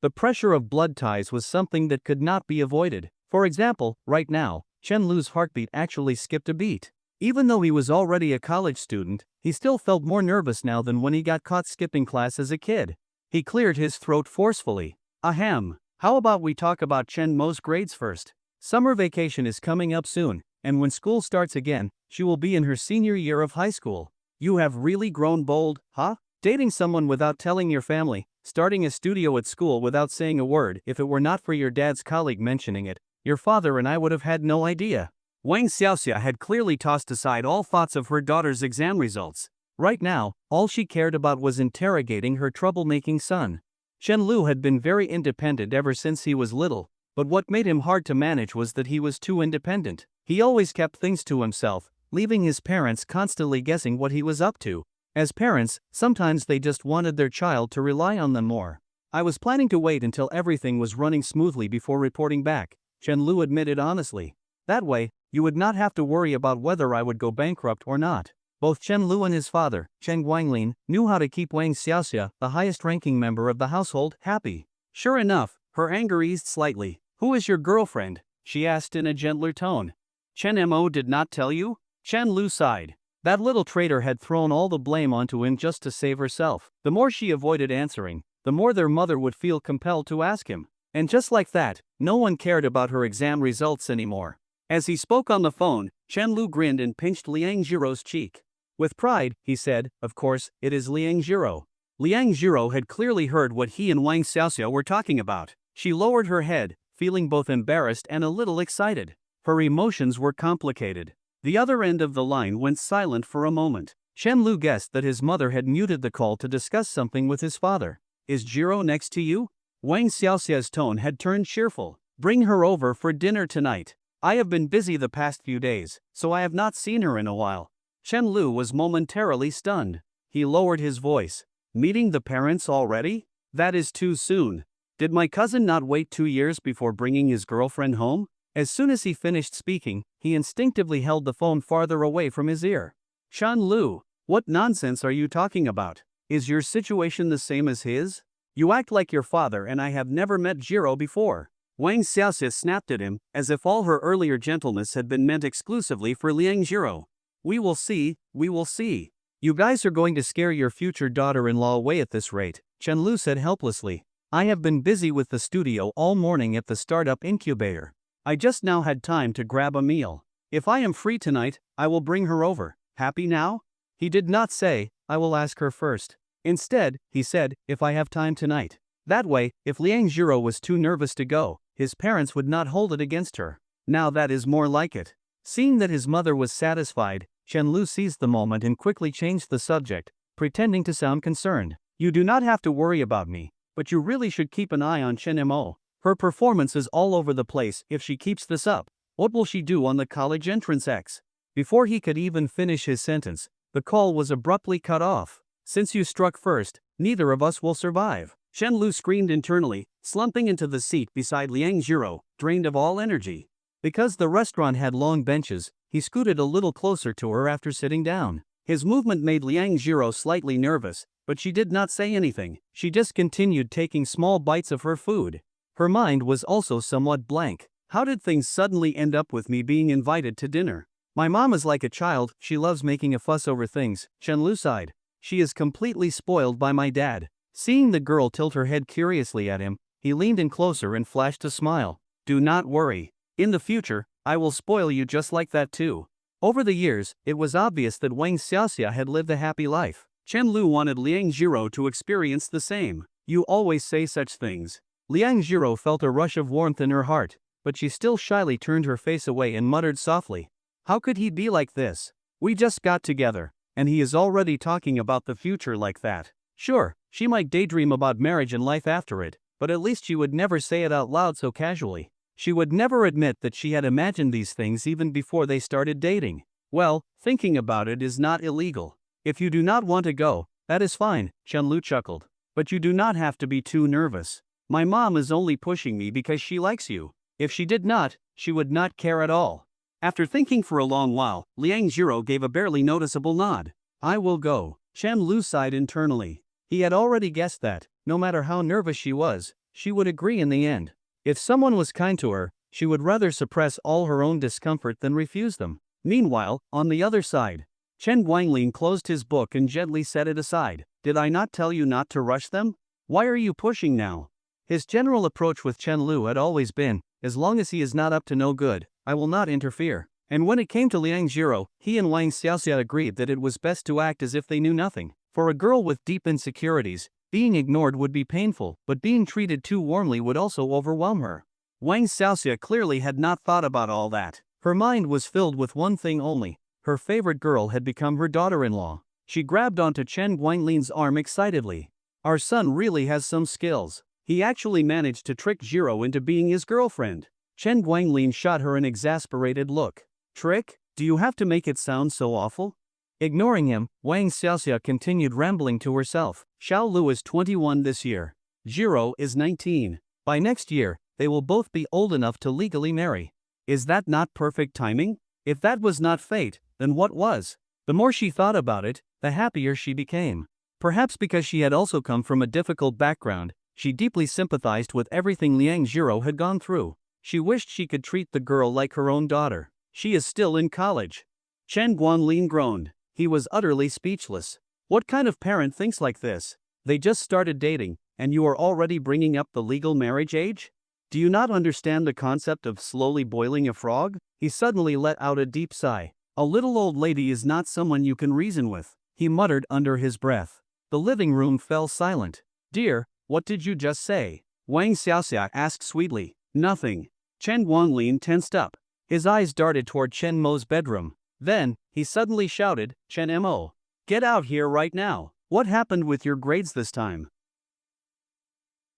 The pressure of blood ties was something that could not be avoided. For example, right now, Chen Lu's heartbeat actually skipped a beat. Even though he was already a college student, he still felt more nervous now than when he got caught skipping class as a kid. He cleared his throat forcefully. Ahem, how about we talk about Chen Mo's grades first? Summer vacation is coming up soon, and when school starts again, she will be in her senior year of high school. You have really grown bold, huh? Dating someone without telling your family, starting a studio at school without saying a word. If it were not for your dad's colleague mentioning it, your father and I would have had no idea. Wang Xiaoxia had clearly tossed aside all thoughts of her daughter's exam results. Right now, all she cared about was interrogating her troublemaking son. Chen Lu had been very independent ever since he was little, but what made him hard to manage was that he was too independent. He always kept things to himself, leaving his parents constantly guessing what he was up to. As parents, sometimes they just wanted their child to rely on them more. I was planning to wait until everything was running smoothly before reporting back, Chen Lu admitted honestly. That way, you would not have to worry about whether I would go bankrupt or not. Both Chen Lu and his father, Chen Guanglin, knew how to keep Wang Xiaoxia, the highest-ranking member of the household, happy. Sure enough, her anger eased slightly. Who is your girlfriend? She asked in a gentler tone. Chen Mo did not tell you? Chen Lu sighed. That little traitor had thrown all the blame onto him just to save herself. The more she avoided answering, the more their mother would feel compelled to ask him. And just like that, no one cared about her exam results anymore. As he spoke on the phone, Chen Lu grinned and pinched Liang Jiro's cheek. With pride, he said, of course, it is Liang Jiro. Liang Jiro had clearly heard what he and Wang Xiaoxia were talking about. She lowered her head, feeling both embarrassed and a little excited. Her emotions were complicated. The other end of the line went silent for a moment. Chen Lu guessed that his mother had muted the call to discuss something with his father. Is Jiro next to you? Wang Xiaoxia's tone had turned cheerful. Bring her over for dinner tonight. I have been busy the past few days, so I have not seen her in a while. Chen Lu was momentarily stunned. He lowered his voice. Meeting the parents already? That is too soon. Did my cousin not wait 2 years before bringing his girlfriend home? As soon as he finished speaking, he instinctively held the phone farther away from his ear. Chen Lu, what nonsense are you talking about? Is your situation the same as his? You act like your father and I have never met Jiro before. Wang Xiaoxia snapped at him, as if all her earlier gentleness had been meant exclusively for Liang Jiro. We will see, we will see. You guys are going to scare your future daughter-in-law away at this rate, Chen Lu said helplessly. I have been busy with the studio all morning at the startup incubator. I just now had time to grab a meal. If I am free tonight, I will bring her over. Happy now? He did not say, I will ask her first. Instead, he said, if I have time tonight. That way, if Liang Jiro was too nervous to go, his parents would not hold it against her. Now that is more like it. Seeing that his mother was satisfied, Chen Lu seized the moment and quickly changed the subject. pretending to sound concerned. You do not have to worry about me, but you really should keep an eye on Chen Mo. Her performance is all over the place. If she keeps this up, what will she do on the college entrance X? Before he could even finish his sentence, the call was abruptly cut off. Since you struck first, neither of us will survive. Chen Lu screamed internally, slumping into the seat beside Liang Zhiro, drained of all energy. Because the restaurant had long benches, he scooted a little closer to her after sitting down. His movement made Liang Zhiro slightly nervous, but she did not say anything. She just continued taking small bites of her food. Her mind was also somewhat blank. How did things suddenly end up with me being invited to dinner? My mom is like a child, she loves making a fuss over things, Chen Lu sighed. She is completely spoiled by my dad. Seeing the girl tilt her head curiously at him, he leaned in closer and flashed a smile. Do not worry. In the future, I will spoil you just like that too. Over the years, it was obvious that Wang Xiaoxia had lived a happy life. Chen Lu wanted Liang Zhiro to experience the same. You always say such things. Liang Zhiro felt a rush of warmth in her heart, but she still shyly turned her face away and muttered softly. How could he be like this? We just got together, and he is already talking about the future like that. Sure, she might daydream about marriage and life after it, but at least she would never say it out loud so casually. She would never admit that she had imagined these things even before they started dating. Well, thinking about it is not illegal. If you do not want to go, that is fine, Chen Lu chuckled. But you do not have to be too nervous. My mom is only pushing me because she likes you. If she did not, she would not care at all. After thinking for a long while, Liang Zhiro gave a barely noticeable nod. I will go. Chen Lu sighed internally. He had already guessed that, no matter how nervous she was, she would agree in the end. If someone was kind to her, she would rather suppress all her own discomfort than refuse them. Meanwhile, on the other side, Chen Guanglin closed his book and gently set it aside. Did I not tell you not to rush them? Why are you pushing now? His general approach with Chen Lu had always been, as long as he is not up to no good, I will not interfere. And when it came to Liang Zhiro, he and Wang Xiaoxia agreed that it was best to act as if they knew nothing. For a girl with deep insecurities, being ignored would be painful, but being treated too warmly would also overwhelm her. Wang Xiaoxia clearly had not thought about all that. Her mind was filled with one thing only. Her favorite girl had become her daughter-in-law. She grabbed onto Chen Guanglin's arm excitedly. Our son really has some skills. He actually managed to trick Zhiro into being his girlfriend. Chen Guanglin shot her an exasperated look. Trick? Do you have to make it sound so awful? Ignoring him, Wang Xiaoxia continued rambling to herself. Xiao Lu is 21 this year. Zhiro is 19. By next year, they will both be old enough to legally marry. Is that not perfect timing? If that was not fate, then what was? The more she thought about it, the happier she became. Perhaps because she had also come from a difficult background, she deeply sympathized with everything Liang Zhiro had gone through. She wished she could treat the girl like her own daughter. She is still in college. Chen Guanlin groaned. He was utterly speechless. What kind of parent thinks like this? They just started dating, and you are already bringing up the legal marriage age? Do you not understand the concept of slowly boiling a frog? He suddenly let out a deep sigh. A little old lady is not someone you can reason with, he muttered under his breath. The living room fell silent. Dear, what did you just say? Wang Xiaoxia asked sweetly. Nothing. Chen Guanglin tensed up. His eyes darted toward Chen Mo's bedroom. Then, he suddenly shouted, Chen Mo. Get out here right now. What happened with your grades this time?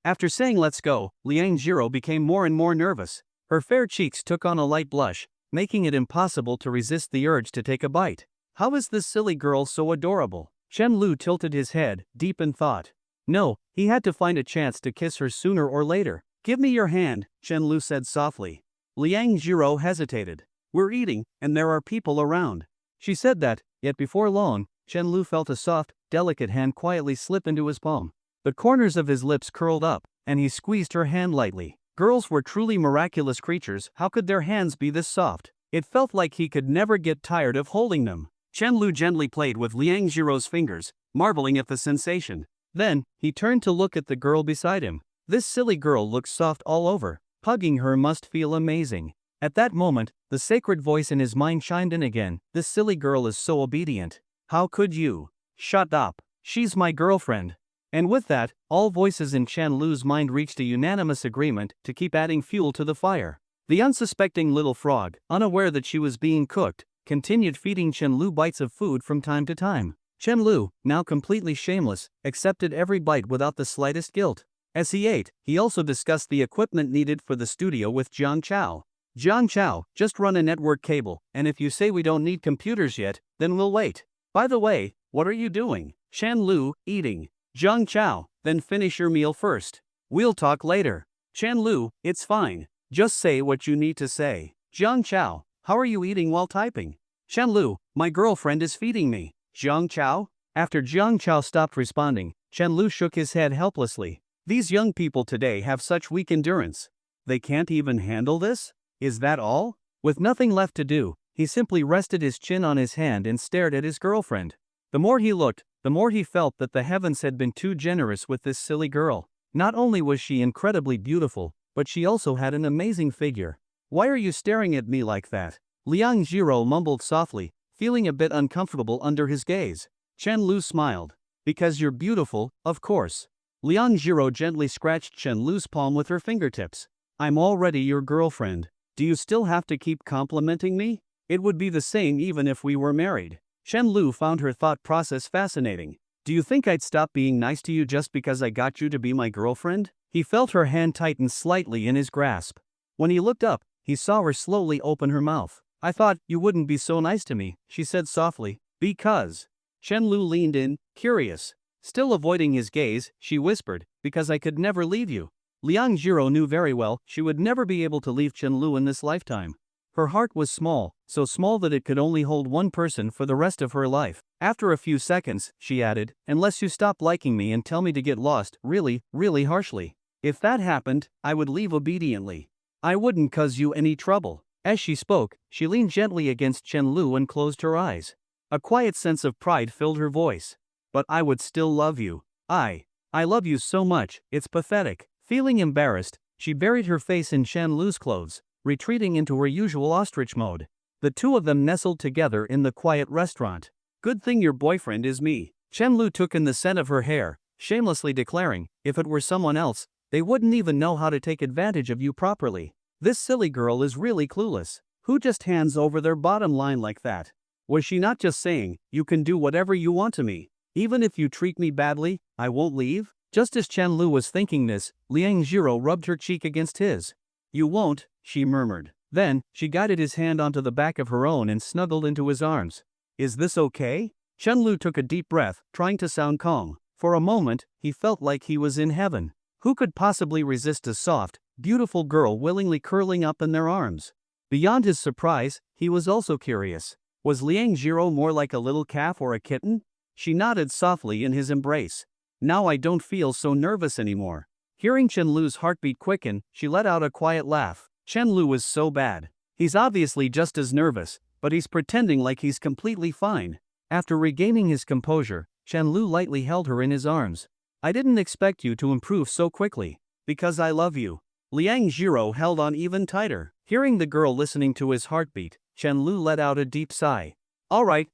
After saying let's go, Liang Zhiro became more and more nervous. Her fair cheeks took on a light blush, making it impossible to resist the urge to take a bite. How is this silly girl so adorable? Chen Lu tilted his head, deep in thought. No, he had to find a chance to kiss her sooner or later. Give me your hand, Chen Lu said softly. Liang Zhiro hesitated. We're eating, and there are people around. She said that, yet before long, Chen Lu felt a soft, delicate hand quietly slip into his palm. The corners of his lips curled up, and he squeezed her hand lightly. Girls were truly miraculous creatures. How could their hands be this soft? It felt like he could never get tired of holding them. Chen Lu gently played with Liang Zhiro's fingers, marveling at the sensation. Then, he turned to look at the girl beside him. This silly girl looks soft all over. Hugging her must feel amazing. At that moment, the sacred voice in his mind chimed in again. This silly girl is so obedient. How could you? Shut up. She's my girlfriend. And with that, all voices in Chen Lu's mind reached a unanimous agreement to keep adding fuel to the fire. The unsuspecting little frog, unaware that she was being cooked, continued feeding Chen Lu bites of food from time to time. Chen Lu, now completely shameless, accepted every bite without the slightest guilt. As he ate, he also discussed the equipment needed for the studio with Jiang Chao. Jiang Chao, just run a network cable, and if you say we don't need computers yet, then we'll wait. By the way, what are you doing? Chen Lu, eating. Jiang Chao, then finish your meal first. We'll talk later. Chen Lu, it's fine. Just say what you need to say. Jiang Chao, how are you eating while typing? Chen Lu, my girlfriend is feeding me. Jiang Chao? After Jiang Chao stopped responding, Chen Lu shook his head helplessly. These young people today have such weak endurance. They can't even handle this? Is that all? With nothing left to do, he simply rested his chin on his hand and stared at his girlfriend. The more he looked, the more he felt that the heavens had been too generous with this silly girl. Not only was she incredibly beautiful, but she also had an amazing figure. Why are you staring at me like that? Liang Jiro mumbled softly, feeling a bit uncomfortable under his gaze. Chen Lu smiled. Because you're beautiful, of course. Liang Jiro gently scratched Chen Lu's palm with her fingertips. I'm already your girlfriend. Do you still have to keep complimenting me? It would be the same even if we were married. Chen Lu found her thought process fascinating. Do you think I'd stop being nice to you just because I got you to be my girlfriend? He felt her hand tighten slightly in his grasp. When he looked up, he saw her slowly open her mouth. I thought you wouldn't be so nice to me, she said softly. Because. Chen Lu leaned in, curious. Still avoiding his gaze, she whispered, because I could never leave you. Liang Jiro knew very well she would never be able to leave Chen Lu in this lifetime. Her heart was small, so small that it could only hold one person for the rest of her life. After a few seconds, she added, unless you stop liking me and tell me to get lost, really, really harshly. If that happened, I would leave obediently. I wouldn't cause you any trouble. As she spoke, she leaned gently against Chen Lu and closed her eyes. A quiet sense of pride filled her voice. But I would still love you. I love you so much, it's pathetic. Feeling embarrassed, she buried her face in Chen Lu's clothes, retreating into her usual ostrich mode. The two of them nestled together in the quiet restaurant. Good thing your boyfriend is me. Chen Lu took in the scent of her hair, shamelessly declaring, if it were someone else, they wouldn't even know how to take advantage of you properly. This silly girl is really clueless. Who just hands over their bottom line like that? Was she not just saying, you can do whatever you want to me? Even if you treat me badly, I won't leave? Just as Chen Lu was thinking this, Liang Jiro rubbed her cheek against his. You won't, she murmured. Then, she guided his hand onto the back of her own and snuggled into his arms. Is this okay? Chen Lu took a deep breath, trying to sound calm. For a moment, he felt like he was in heaven. Who could possibly resist a soft, beautiful girl willingly curling up in their arms? Beyond his surprise, he was also curious. Was Liang Jiro more like a little calf or a kitten? She nodded softly in his embrace. Now I don't feel so nervous anymore. Hearing Chen Lu's heartbeat quicken, she let out a quiet laugh. Chen Lu is so bad. He's obviously just as nervous, but he's pretending like he's completely fine. After regaining his composure, Chen Lu lightly held her in his arms. I didn't expect you to improve so quickly. Because I love you. Liang Jiro held on even tighter. Hearing the girl listening to his heartbeat, Chen Lu let out a deep sigh. Alright,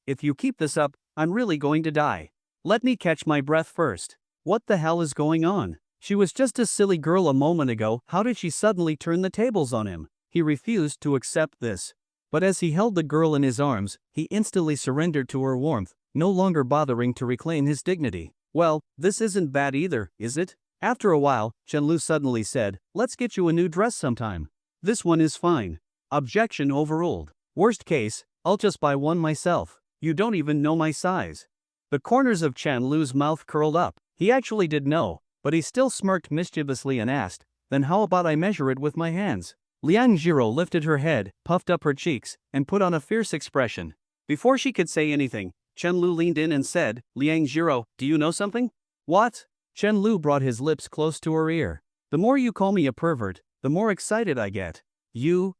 if you keep this up, I'm really going to die. Let me catch my breath first. What the hell is going on? She was just a silly girl a moment ago, how did she suddenly turn the tables on him? He refused to accept this. But as he held the girl in his arms, he instantly surrendered to her warmth, no longer bothering to reclaim his dignity. Well, this isn't bad either, is it? After a while, Chen Lu suddenly said, let's get you a new dress sometime. This one is fine. Objection overruled. Worst case, I'll just buy one myself. You don't even know my size. The corners of Chen Lu's mouth curled up. He actually did know, but he still smirked mischievously and asked, then how about I measure it with my hands? Liang Jiro lifted her head, puffed up her cheeks, and put on a fierce expression. Before she could say anything, Chen Lu leaned in and said, Liang Jiro, do you know something? What? Chen Lu brought his lips close to her ear. The more you call me a pervert, the more excited I get. You.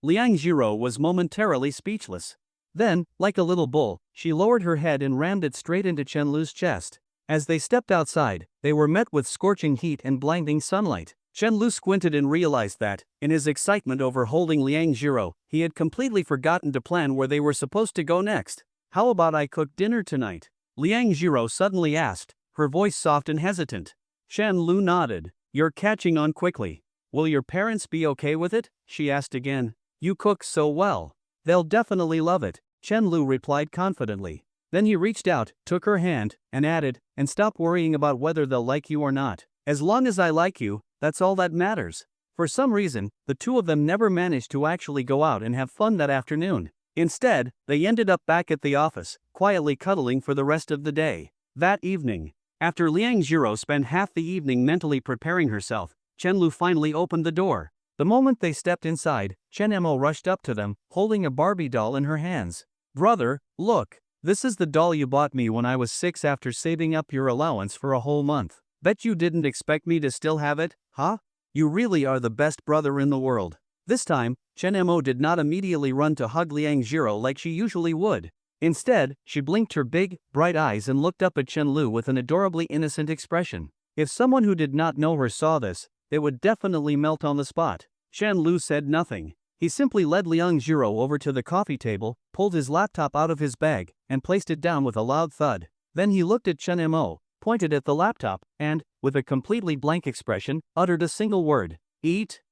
Liang Jiro was momentarily speechless. Then, like a little bull, she lowered her head and rammed it straight into Chen Lu's chest. As they stepped outside, they were met with scorching heat and blinding sunlight. Chen Lu squinted and realized that, in his excitement over holding Liang Jiro, he had completely forgotten to plan where they were supposed to go next. How about I cook dinner tonight? Liang Jiro suddenly asked, her voice soft and hesitant. Chen Lu nodded. You're catching on quickly. Will your parents be okay with it? She asked again. You cook so well. They'll definitely love it, Chen Lu replied confidently. Then he reached out, took her hand, and added, "And stop worrying about whether they'll like you or not. As long as I like you, that's all that matters." For some reason, the two of them never managed to actually go out and have fun that afternoon. Instead, they ended up back at the office, quietly cuddling for the rest of the day. That evening, after Liang Jiro spent half the evening mentally preparing herself, Chen Lu finally opened the door. The moment they stepped inside, Chen Mo rushed up to them, holding a Barbie doll in her hands. "Brother, look. This is the doll you bought me when I was 6 after saving up your allowance for a whole month. Bet you didn't expect me to still have it, huh? You really are the best brother in the world." This time, Chen Mo did not immediately run to hug Liang Jiro like she usually would. Instead, she blinked her big, bright eyes and looked up at Chen Lu with an adorably innocent expression. If someone who did not know her saw this, they would definitely melt on the spot. Chen Lu said nothing. He simply led Liang Jiro over to the coffee table, pulled his laptop out of his bag, and placed it down with a loud thud. Then he looked at Chen Mo, pointed at the laptop, and, with a completely blank expression, uttered a single word: "Eat."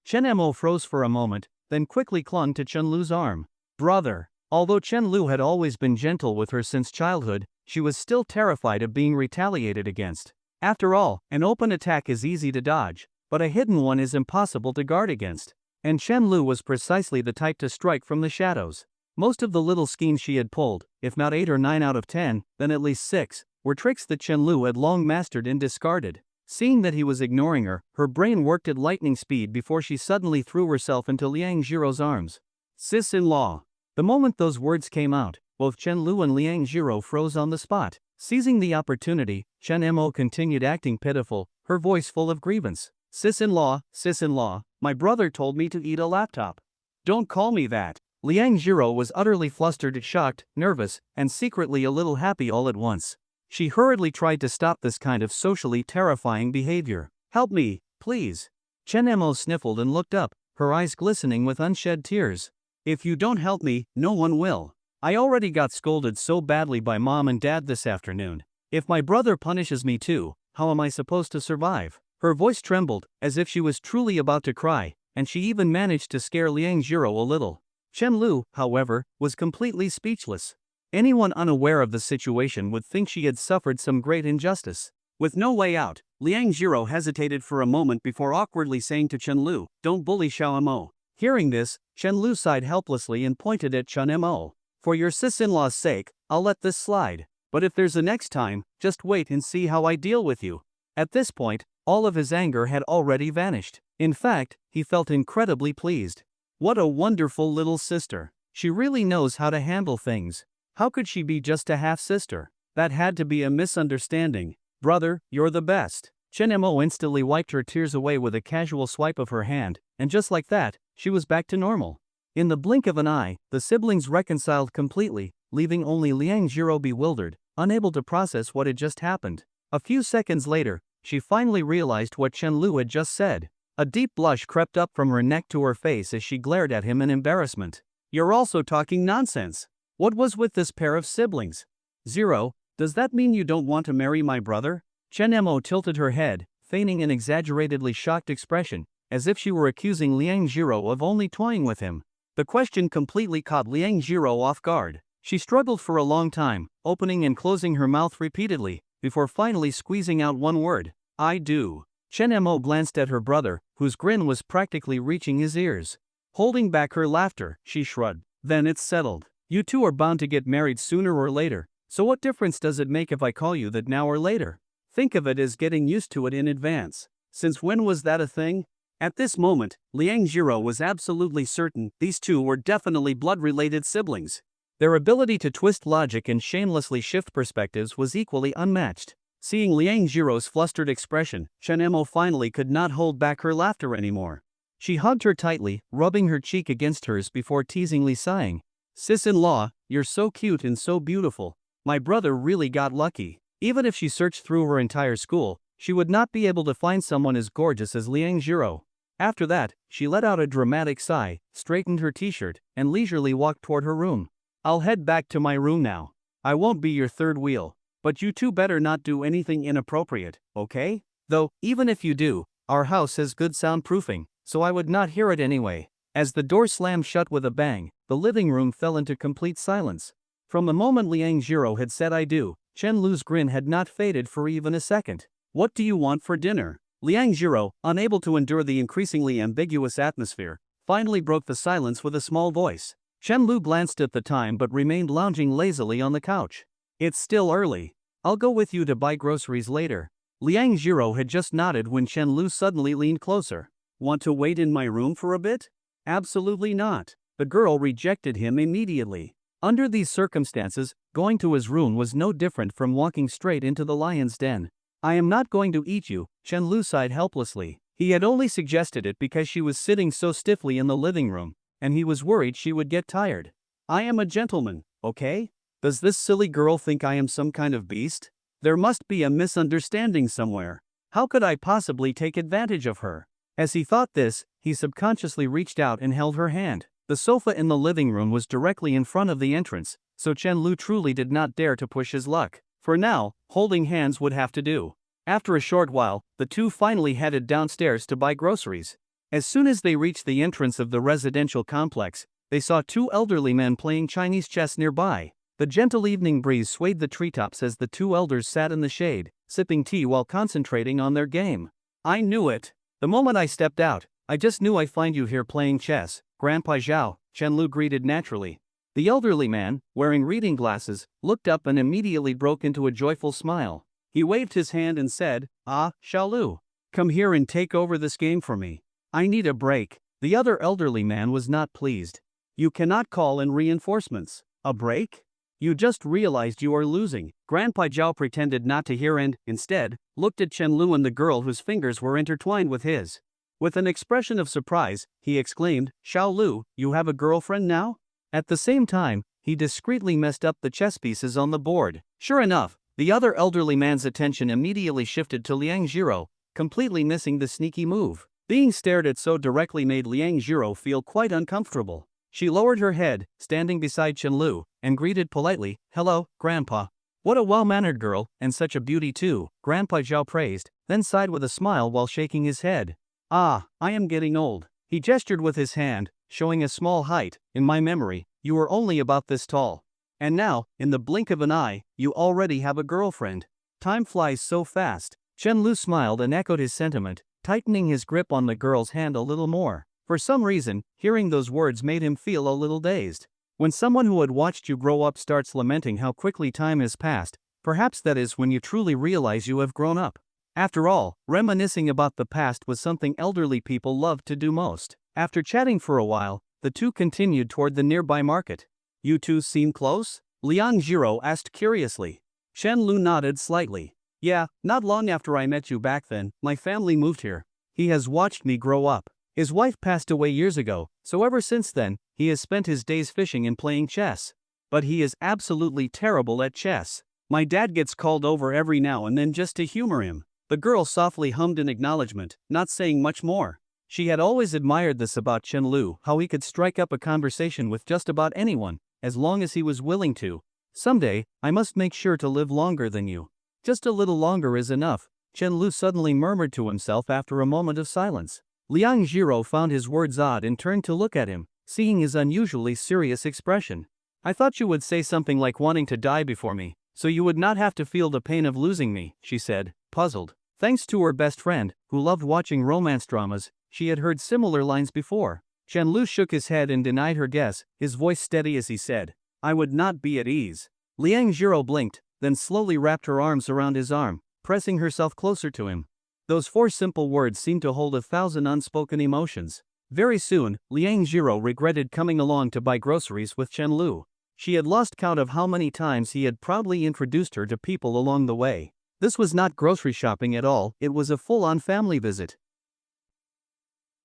Chen Mo froze for a moment, then quickly clung to Chen Lu's arm. "Brother." Although Chen Lu had always been gentle with her since childhood, she was still terrified of being retaliated against. After all, an open attack is easy to dodge, but a hidden one is impossible to guard against. And Chen Lu was precisely the type to strike from the shadows. Most of the little schemes she had pulled, if not 8 or 9 out of 10, then at least 6, were tricks that Chen Lu had long mastered and discarded. Seeing that he was ignoring her, her brain worked at lightning speed before she suddenly threw herself into Liang Jiro's arms. "Sis-in-law." The moment those words came out, both Chen Lu and Liang Jiro froze on the spot. Seizing the opportunity, Chen Mo continued acting pitiful, her voice full of grievance. Sis-in-law, my brother told me to eat a laptop." "Don't call me that." Liang Jiro was utterly flustered, shocked, nervous, and secretly a little happy all at once. She hurriedly tried to stop this kind of socially terrifying behavior. "Help me, please." Chen Mo sniffled and looked up, her eyes glistening with unshed tears. "If you don't help me, no one will. I already got scolded so badly by Mom and Dad this afternoon. If my brother punishes me too, how am I supposed to survive?" Her voice trembled, as if she was truly about to cry, and she even managed to scare Liang Jiro a little. Chen Lu, however, was completely speechless. Anyone unaware of the situation would think she had suffered some great injustice. With no way out, Liang Jiro hesitated for a moment before awkwardly saying to Chen Lu, "Don't bully Xiao Mo." Hearing this, Chen Lu sighed helplessly and pointed at Chen Mo. "For your sis-in-law's sake, I'll let this slide. But if there's a next time, just wait and see how I deal with you." At this point, all of his anger had already vanished. In fact, he felt incredibly pleased. What a wonderful little sister. She really knows how to handle things. How could she be just a half-sister? That had to be a misunderstanding. "Brother, you're the best." Chen Mo instantly wiped her tears away with a casual swipe of her hand, and just like that, she was back to normal. In the blink of an eye, the siblings reconciled completely, leaving only Liang Jiro bewildered, unable to process what had just happened. A few seconds later, she finally realized what Chen Lu had just said. A deep blush crept up from her neck to her face as she glared at him in embarrassment. "You're also talking nonsense. What was with this pair of siblings? Zero, does that mean you don't want to marry my brother?" Chen Mo tilted her head, feigning an exaggeratedly shocked expression, as if she were accusing Liang Jiro of only toying with him. The question completely caught Liang Jiro off guard. She struggled for a long time, opening and closing her mouth repeatedly, before finally squeezing out one word: "I do." Chen Mo glanced at her brother, whose grin was practically reaching his ears. Holding back her laughter, she shrugged. "Then it's settled. You two are bound to get married sooner or later, so what difference does it make if I call you that now or later? Think of it as getting used to it in advance. Since when was that a thing?" At this moment, Liang Jiro was absolutely certain these two were definitely blood-related siblings. Their ability to twist logic and shamelessly shift perspectives was equally unmatched. Seeing Liang Jiro's flustered expression, Chen Mo finally could not hold back her laughter anymore. She hugged her tightly, rubbing her cheek against hers before teasingly sighing. "Sis-in-law, you're so cute and so beautiful. My brother really got lucky." Even if she searched through her entire school, she would not be able to find someone as gorgeous as Liang Jiro. After that, she let out a dramatic sigh, straightened her t-shirt, and leisurely walked toward her room. "I'll head back to my room now. I won't be your third wheel. But you two better not do anything inappropriate, okay? Though, even if you do, our house has good soundproofing, so I would not hear it anyway." As the door slammed shut with a bang, the living room fell into complete silence. From the moment Liang Jiro had said I do, Chen Lu's grin had not faded for even a second. What do you want for dinner? Liang Jiro, unable to endure the increasingly ambiguous atmosphere, finally broke the silence with a small voice. Chen Lu glanced at the time but remained lounging lazily on the couch. It's still early. I'll go with you to buy groceries later. Liang Jiro had just nodded when Chen Lu suddenly leaned closer. Want to wait in my room for a bit? Absolutely not. The girl rejected him immediately. Under these circumstances, going to his room was no different from walking straight into the lion's den. I am not going to eat you, Chen Lu sighed helplessly. He had only suggested it because she was sitting so stiffly in the living room, and he was worried she would get tired. I am a gentleman, okay? Does this silly girl think I am some kind of beast? There must be a misunderstanding somewhere. How could I possibly take advantage of her? As he thought this, he subconsciously reached out and held her hand. The sofa in the living room was directly in front of the entrance, so Chen Lu truly did not dare to push his luck. For now, holding hands would have to do. After a short while, the two finally headed downstairs to buy groceries. As soon as they reached the entrance of the residential complex, they saw two elderly men playing Chinese chess nearby. The gentle evening breeze swayed the treetops as the two elders sat in the shade, sipping tea while concentrating on their game. I knew it. The moment I stepped out, I just knew I'd find you here playing chess, Grandpa Zhao, Chen Lu greeted naturally. The elderly man, wearing reading glasses, looked up and immediately broke into a joyful smile. He waved his hand and said, Ah, Xiao Lu, come here and take over this game for me. I need a break. The other elderly man was not pleased. You cannot call in reinforcements. A break? You just realized you are losing. Grandpa Zhao pretended not to hear and, instead, looked at Chen Lu and the girl whose fingers were intertwined with his. With an expression of surprise, he exclaimed, Xiao Lu, you have a girlfriend now? At the same time, he discreetly messed up the chess pieces on the board. Sure enough, the other elderly man's attention immediately shifted to Liang Jiro, completely missing the sneaky move. Being stared at so directly made Liang Jiro feel quite uncomfortable. She lowered her head, standing beside Chen Lu, and greeted politely, Hello, Grandpa. What a well-mannered girl, and such a beauty too, Grandpa Zhao praised, then sighed with a smile while shaking his head. Ah, I am getting old. He gestured with his hand, showing a small height. In my memory, you were only about this tall. And now, in the blink of an eye, you already have a girlfriend. Time flies so fast. Chen Lu smiled and echoed his sentiment, tightening his grip on the girl's hand a little more. For some reason, hearing those words made him feel a little dazed. When someone who had watched you grow up starts lamenting how quickly time has passed, perhaps that is when you truly realize you have grown up. After all, reminiscing about the past was something elderly people loved to do most. After chatting for a while, the two continued toward the nearby market. You two seem close? Liang Jiro asked curiously. Chen Lu nodded slightly. Yeah, not long after I met you back then, my family moved here. He has watched me grow up. His wife passed away years ago, so ever since then, he has spent his days fishing and playing chess. But he is absolutely terrible at chess. My dad gets called over every now and then just to humor him. The girl softly hummed in acknowledgement, not saying much more. She had always admired this about Chen Lu, how he could strike up a conversation with just about anyone, as long as he was willing to. Someday, I must make sure to live longer than you. Just a little longer is enough, Chen Lu suddenly murmured to himself after a moment of silence. Liang Jiro found his words odd and turned to look at him, seeing his unusually serious expression. I thought you would say something like wanting to die before me, so you would not have to feel the pain of losing me, she said, puzzled. Thanks to her best friend, who loved watching romance dramas, she had heard similar lines before. Chen Lu shook his head and denied her guess, his voice steady as he said, I would not be at ease. Liang Jiro blinked, then slowly wrapped her arms around his arm, pressing herself closer to him. Those four simple words seemed to hold 1,000 unspoken emotions. Very soon, Liang Jiro regretted coming along to buy groceries with Chen Lu. She had lost count of how many times he had proudly introduced her to people along the way. This was not grocery shopping at all, it was a full-on family visit.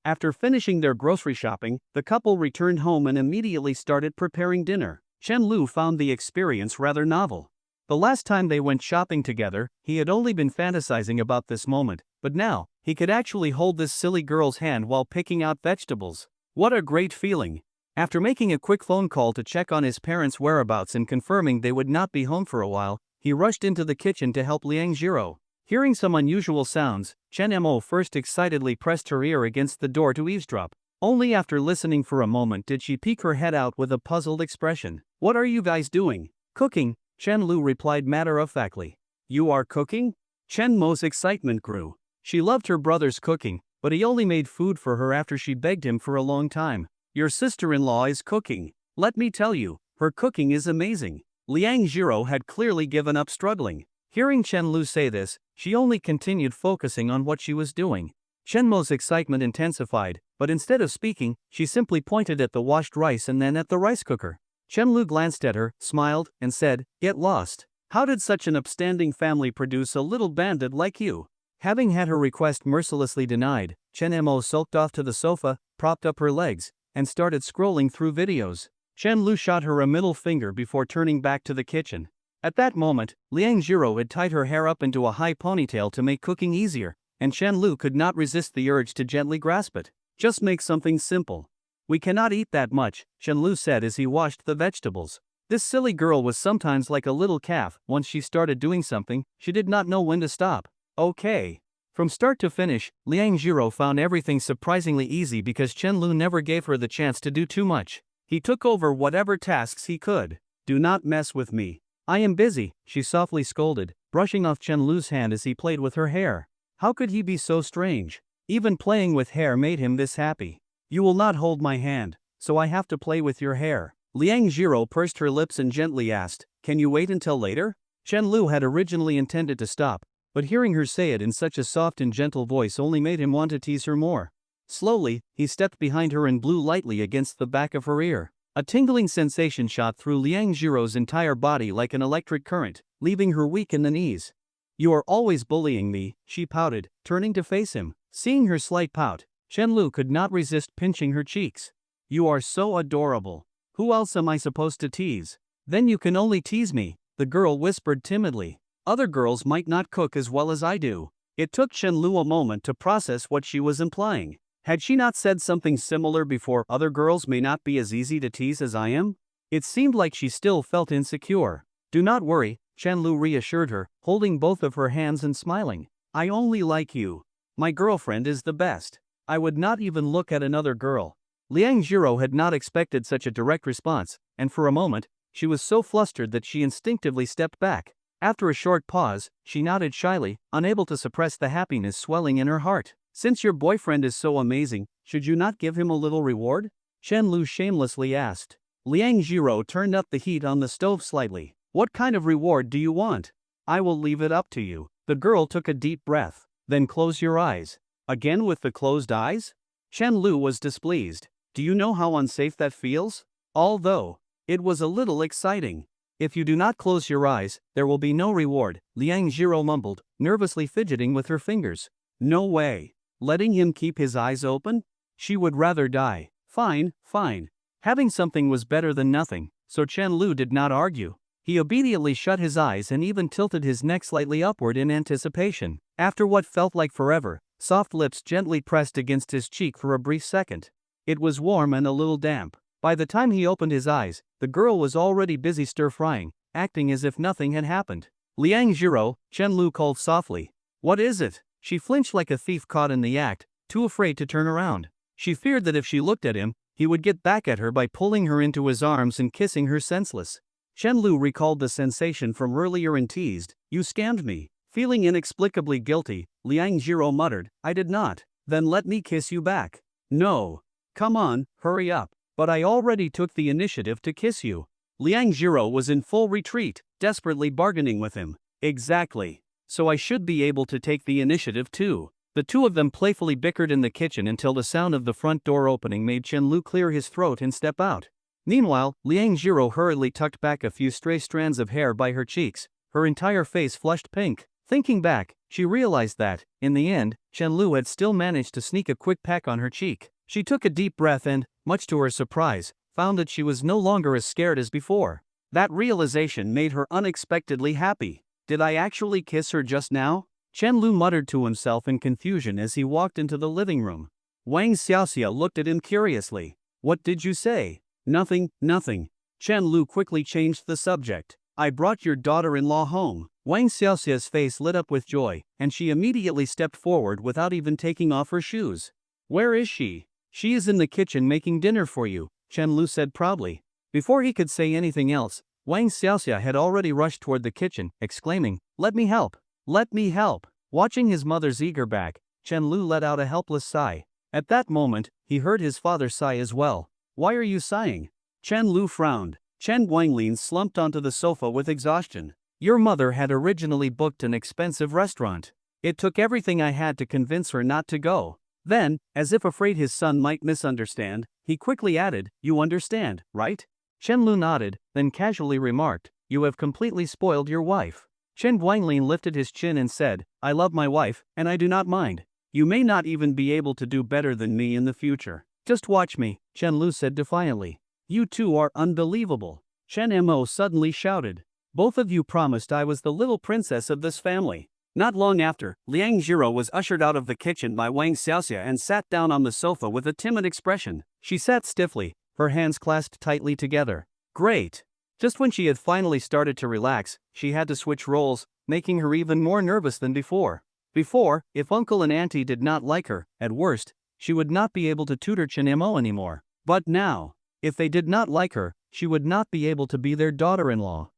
After finishing their grocery shopping, the couple returned home and immediately started preparing dinner. Chen Lu found the experience rather novel. The last time they went shopping together, he had only been fantasizing about this moment, but now, he could actually hold this silly girl's hand while picking out vegetables. What a great feeling! After making a quick phone call to check on his parents' whereabouts and confirming they would not be home for a while, he rushed into the kitchen to help Liang Jiro. Hearing some unusual sounds, Chen Mo first excitedly pressed her ear against the door to eavesdrop. Only after listening for a moment did she peek her head out with a puzzled expression. What are you guys doing? Cooking, Chen Lu replied matter-of-factly. You are cooking? Chen Mo's excitement grew. She loved her brother's cooking, but he only made food for her after she begged him for a long time. Your sister-in-law is cooking. Let me tell you, her cooking is amazing. Liang Jiro had clearly given up struggling. Hearing Chen Lu say this, she only continued focusing on what she was doing. Chen Mo's excitement intensified, but instead of speaking, she simply pointed at the washed rice and then at the rice cooker. Chen Lu glanced at her, smiled, and said, "Get lost. How did such an upstanding family produce a little bandit like you?" Having had her request mercilessly denied, Chen Mo sulked off to the sofa, propped up her legs, and started scrolling through videos. Chen Lu shot her a middle finger before turning back to the kitchen. At that moment, Liang Jiro had tied her hair up into a high ponytail to make cooking easier, and Chen Lu could not resist the urge to gently grasp it. Just make something simple. We cannot eat that much, Chen Lu said as he washed the vegetables. This silly girl was sometimes like a little calf. Once she started doing something, she did not know when to stop. Okay. From start to finish, Liang Jiro found everything surprisingly easy because Chen Lu never gave her the chance to do too much. He took over whatever tasks he could. Do not mess with me. I am busy, she softly scolded, brushing off Chen Lu's hand as he played with her hair. How could he be so strange? Even playing with hair made him this happy. You will not hold my hand, so I have to play with your hair. Liang Jiro pursed her lips and gently asked, "Can you wait until later?" Chen Lu had originally intended to stop, but hearing her say it in such a soft and gentle voice only made him want to tease her more. Slowly, he stepped behind her and blew lightly against the back of her ear. A tingling sensation shot through Liang Jiro's entire body like an electric current, leaving her weak in the knees. You are always bullying me, she pouted, turning to face him. Seeing her slight pout, Chen Lu could not resist pinching her cheeks. You are so adorable. Who else am I supposed to tease? Then you can only tease me, the girl whispered timidly. Other girls might not cook as well as I do. It took Chen Lu a moment to process what she was implying. Had she not said something similar before? Other girls may not be as easy to tease as I am? It seemed like she still felt insecure. Do not worry, Chen Lu reassured her, holding both of her hands and smiling. I only like you. My girlfriend is the best. I would not even look at another girl. Liang Jiro had not expected such a direct response, and for a moment, she was so flustered that she instinctively stepped back. After a short pause, she nodded shyly, unable to suppress the happiness swelling in her heart. Since your boyfriend is so amazing, should you not give him a little reward? Chen Lu shamelessly asked. Liang Jiro turned up the heat on the stove slightly. What kind of reward do you want? I will leave it up to you. The girl took a deep breath. Then close your eyes. Again with the closed eyes? Chen Lu was displeased. Do you know how unsafe that feels? Although it was a little exciting. If you do not close your eyes, there will be no reward, Liang Jiro mumbled, nervously fidgeting with her fingers. No way. Letting him keep his eyes open? She would rather die. Fine, fine. Having something was better than nothing, so Chen Lu did not argue. He obediently shut his eyes and even tilted his neck slightly upward in anticipation. After what felt like forever, soft lips gently pressed against his cheek for a brief second. It was warm and a little damp. By the time he opened his eyes, the girl was already busy stir-frying, acting as if nothing had happened. Liang Jiro, Chen Lu called softly. What is it? She flinched like a thief caught in the act, too afraid to turn around. She feared that if she looked at him, he would get back at her by pulling her into his arms and kissing her senseless. Chen Lu recalled the sensation from earlier and teased, You scammed me. Feeling inexplicably guilty, Liang Jiro muttered, I did not. Then let me kiss you back. No. Come on, hurry up. But I already took the initiative to kiss you. Liang Jiro was in full retreat, desperately bargaining with him. Exactly. So I should be able to take the initiative too. The two of them playfully bickered in the kitchen until the sound of the front door opening made Chen Lu clear his throat and step out. Meanwhile, Liang Jiro hurriedly tucked back a few stray strands of hair by her cheeks, her entire face flushed pink. Thinking back, she realized that, in the end, Chen Lu had still managed to sneak a quick peck on her cheek. She took a deep breath and, much to her surprise, found that she was no longer as scared as before. That realization made her unexpectedly happy. Did I actually kiss her just now? Chen Lu muttered to himself in confusion as he walked into the living room. Wang Xiaoxia looked at him curiously. What did you say? Nothing, nothing. Chen Lu quickly changed the subject. I brought your daughter-in-law home. Wang Xiaoxia's face lit up with joy, and she immediately stepped forward without even taking off her shoes. Where is she? She is in the kitchen making dinner for you, Chen Lu said proudly. Before he could say anything else, Wang Xiaoxia had already rushed toward the kitchen, exclaiming, "Let me help! Let me help!" Watching his mother's eager back, Chen Lu let out a helpless sigh. At that moment, he heard his father sigh as well. "Why are you sighing?" Chen Lu frowned. Chen Guanglin slumped onto the sofa with exhaustion. "Your mother had originally booked an expensive restaurant. It took everything I had to convince her not to go." Then, as if afraid his son might misunderstand, he quickly added, "You understand, right?" Chen Lu nodded, then casually remarked, "You have completely spoiled your wife." Chen Guanglin lifted his chin and said, "I love my wife, and I do not mind. You may not even be able to do better than me in the future. Just watch me," Chen Lu said defiantly. "You two are unbelievable." Chen Mo suddenly shouted. "Both of you promised I was the little princess of this family." Not long after, Liang Zhiro was ushered out of the kitchen by Wang Xiaoxia and sat down on the sofa with a timid expression. She sat stiffly, her hands clasped tightly together. Great! Just when she had finally started to relax, she had to switch roles, making her even more nervous than before. Before, if uncle and auntie did not like her, at worst, she would not be able to tutor Chen Mo anymore. But now, if they did not like her, she would not be able to be their daughter-in-law.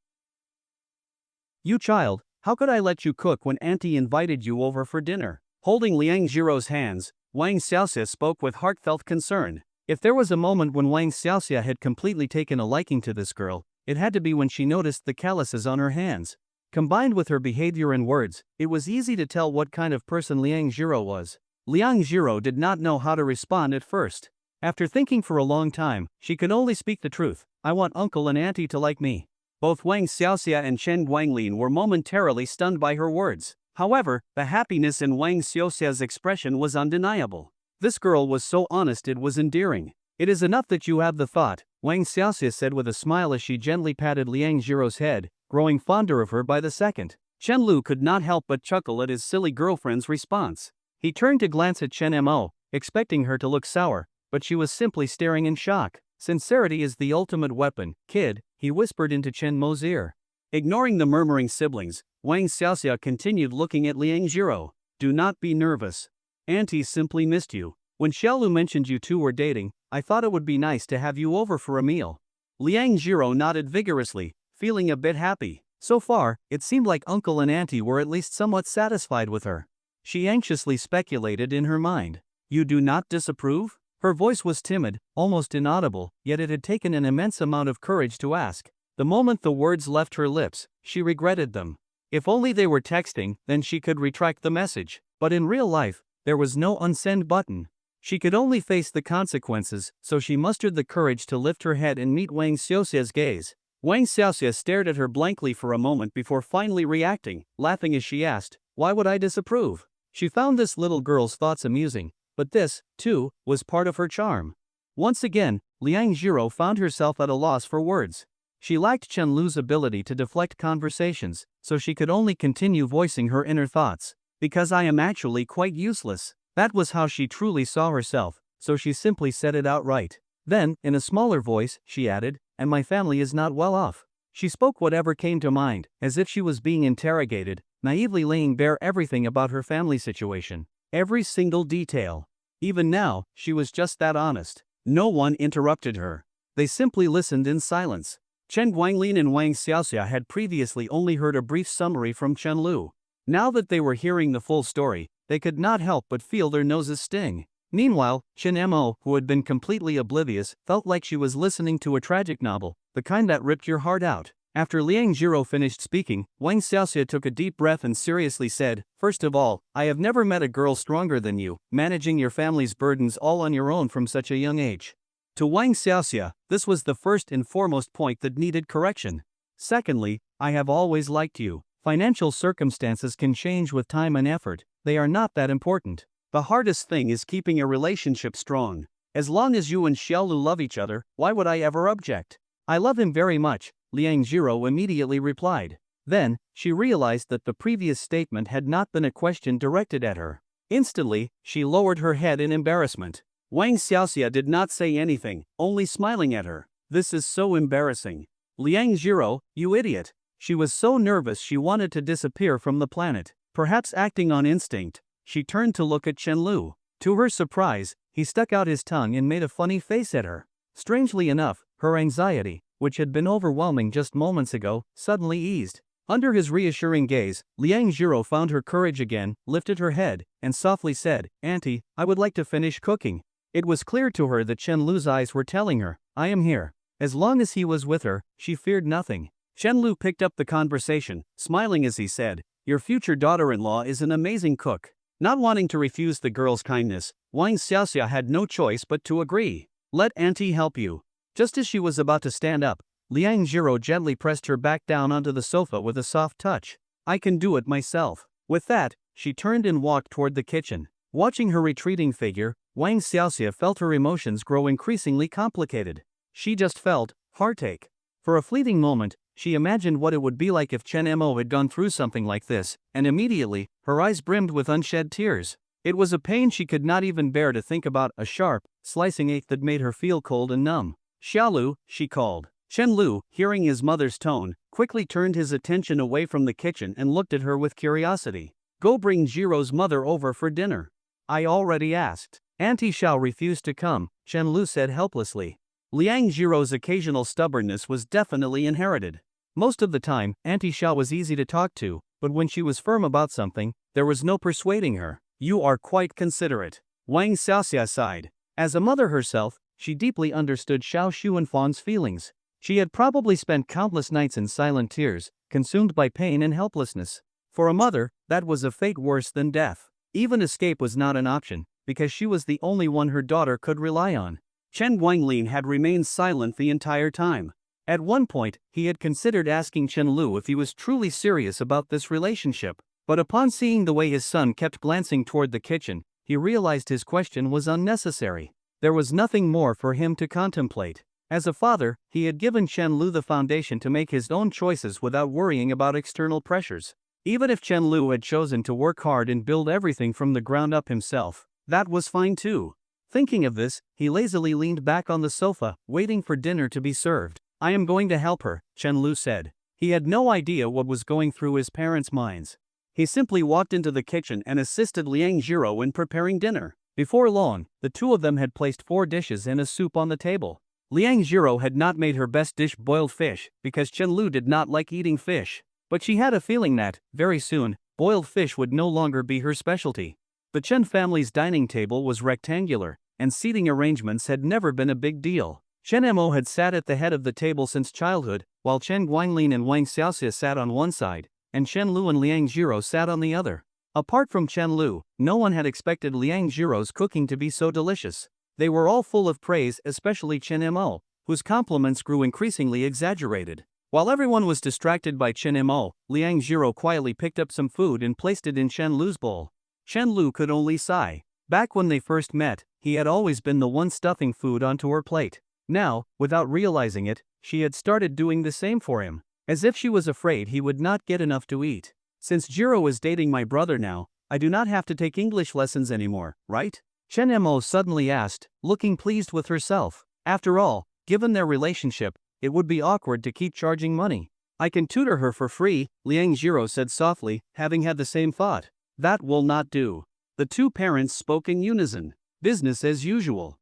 "You child, how could I let you cook when auntie invited you over for dinner?" Holding Liang Zhiro's hands, Wang Xiaoxia spoke with heartfelt concern. If there was a moment when Wang Xiaoxia had completely taken a liking to this girl, it had to be when she noticed the calluses on her hands. Combined with her behavior and words, it was easy to tell what kind of person Liang Zhiro was. Liang Zhiro did not know how to respond at first. After thinking for a long time, she could only speak the truth. "I want uncle and auntie to like me." Both Wang Xiaoxia and Chen Guanglin were momentarily stunned by her words. However, the happiness in Wang Xiaoxia's expression was undeniable. This girl was so honest it was endearing. "It is enough that you have the thought," Wang Xiaoxia said with a smile as she gently patted Liang Zhiro's head, growing fonder of her by the second. Chen Lu could not help but chuckle at his silly girlfriend's response. He turned to glance at Chen Mo, expecting her to look sour, but she was simply staring in shock. "Sincerity is the ultimate weapon, kid," he whispered into Chen Mo's ear. Ignoring the murmuring siblings, Wang Xiaoxia continued looking at Liang Zhiro. "Do not be nervous. Auntie simply missed you. When Xiaolu mentioned you two were dating, I thought it would be nice to have you over for a meal." Liang Zhiro nodded vigorously, feeling a bit happy. So far, it seemed like uncle and auntie were at least somewhat satisfied with her. She anxiously speculated in her mind. "You do not disapprove?" Her voice was timid, almost inaudible, yet it had taken an immense amount of courage to ask. The moment the words left her lips, she regretted them. If only they were texting, then she could retract the message. But in real life, there was no unsend button. She could only face the consequences, so she mustered the courage to lift her head and meet Wang Xiaoxia's gaze. Wang Xiaoxia stared at her blankly for a moment before finally reacting, laughing as she asked, "Why would I disapprove?" She found this little girl's thoughts amusing, but this, too, was part of her charm. Once again, Liang Zhiro found herself at a loss for words. She lacked Chen Lu's ability to deflect conversations, so she could only continue voicing her inner thoughts. "Because I am actually quite useless." That was how she truly saw herself, so she simply said it outright. Then, in a smaller voice, she added, "And my family is not well off." She spoke whatever came to mind, as if she was being interrogated, naively laying bare everything about her family situation. Every single detail. Even now, she was just that honest. No one interrupted her. They simply listened in silence. Chen Guanglin and Wang Xiaoxia had previously only heard a brief summary from Chen Lu. Now that they were hearing the full story, they could not help but feel their noses sting. Meanwhile, Chen Mo, who had been completely oblivious, felt like she was listening to a tragic novel, the kind that ripped your heart out. After Liang Zhiro finished speaking, Wang Xiaoxia took a deep breath and seriously said, "First of all, I have never met a girl stronger than you, managing your family's burdens all on your own from such a young age." To Wang Xiaoxia, this was the first and foremost point that needed correction. Secondly, "I have always liked you. Financial circumstances can change with time and effort, they are not that important. The hardest thing is keeping a relationship strong. As long as you and Xiaolu love each other, why would I ever object?" "I love him very much," Liang Zhiro immediately replied. Then, she realized that the previous statement had not been a question directed at her. Instantly, she lowered her head in embarrassment. Wang Xiaoxia did not say anything, only smiling at her. "This is so embarrassing. Liang Zhiro, you idiot." She was so nervous she wanted to disappear from the planet. Perhaps acting on instinct, she turned to look at Chen Lu. To her surprise, he stuck out his tongue and made a funny face at her. Strangely enough, her anxiety, which had been overwhelming just moments ago, suddenly eased. Under his reassuring gaze, Liang Jiro found her courage again, lifted her head, and softly said, "Auntie, I would like to finish cooking." It was clear to her that Chen Lu's eyes were telling her, "I am here." As long as he was with her, she feared nothing. Chen Lu picked up the conversation, smiling as he said, "Your future daughter-in-law is an amazing cook." Not wanting to refuse the girl's kindness, Wang Xiaoxia had no choice but to agree. "Let Auntie help you." Just as she was about to stand up, Liang Jiro gently pressed her back down onto the sofa with a soft touch. "I can do it myself." With that, she turned and walked toward the kitchen. Watching her retreating figure, Wang Xiaoxia felt her emotions grow increasingly complicated. She just felt heartache. For a fleeting moment, she imagined what it would be like if Chen Mo had gone through something like this, and immediately, her eyes brimmed with unshed tears. It was a pain she could not even bear to think about, a sharp, slicing ache that made her feel cold and numb. "Xiaolu," she called. Chen Lu, hearing his mother's tone, quickly turned his attention away from the kitchen and looked at her with curiosity. "Go bring Jiro's mother over for dinner." "I already asked." "Auntie Xiao refused to come," Chen Lu said helplessly. Liang Jiro's occasional stubbornness was definitely inherited. Most of the time, Auntie Xiao was easy to talk to, but when she was firm about something, there was no persuading her. "You are quite considerate." Wang Xiaoxia sighed. As a mother herself, she deeply understood Xiao Xuanfan's feelings. She had probably spent countless nights in silent tears, consumed by pain and helplessness. For a mother, that was a fate worse than death. Even escape was not an option, because she was the only one her daughter could rely on. Chen Guanglin had remained silent the entire time. At one point, he had considered asking Chen Lu if he was truly serious about this relationship, but upon seeing the way his son kept glancing toward the kitchen, he realized his question was unnecessary. There was nothing more for him to contemplate. As a father, he had given Chen Lu the foundation to make his own choices without worrying about external pressures. Even if Chen Lu had chosen to work hard and build everything from the ground up himself, that was fine too. Thinking of this, he lazily leaned back on the sofa, waiting for dinner to be served. "I am going to help her," Chen Lu said. He had no idea what was going through his parents' minds. He simply walked into the kitchen and assisted Liang Jiro in preparing dinner. Before long, the two of them had placed 4 dishes and a soup on the table. Liang Jiro had not made her best dish boiled fish, because Chen Lu did not like eating fish. But she had a feeling that, very soon, boiled fish would no longer be her specialty. The Chen family's dining table was rectangular, and seating arrangements had never been a big deal. Chen Mo had sat at the head of the table since childhood, while Chen Guanglin and Wang Xiaoxia sat on one side, and Chen Lu and Liang Jiro sat on the other. Apart from Chen Lu, no one had expected Liang Jiro's cooking to be so delicious. They were all full of praise, especially Chen Mo, whose compliments grew increasingly exaggerated. While everyone was distracted by Chen Mo, Liang Jiro quietly picked up some food and placed it in Chen Lu's bowl. Chen Lu could only sigh. Back when they first met, he had always been the one stuffing food onto her plate. Now, without realizing it, she had started doing the same for him, as if she was afraid he would not get enough to eat. "Since Jiro is dating my brother now, I do not have to take English lessons anymore, right?" Chen Mo suddenly asked, looking pleased with herself. After all, given their relationship, it would be awkward to keep charging money. "I can tutor her for free," Liang Jiro said softly, having had the same thought. "That will not do." The two parents spoke in unison. Business as usual.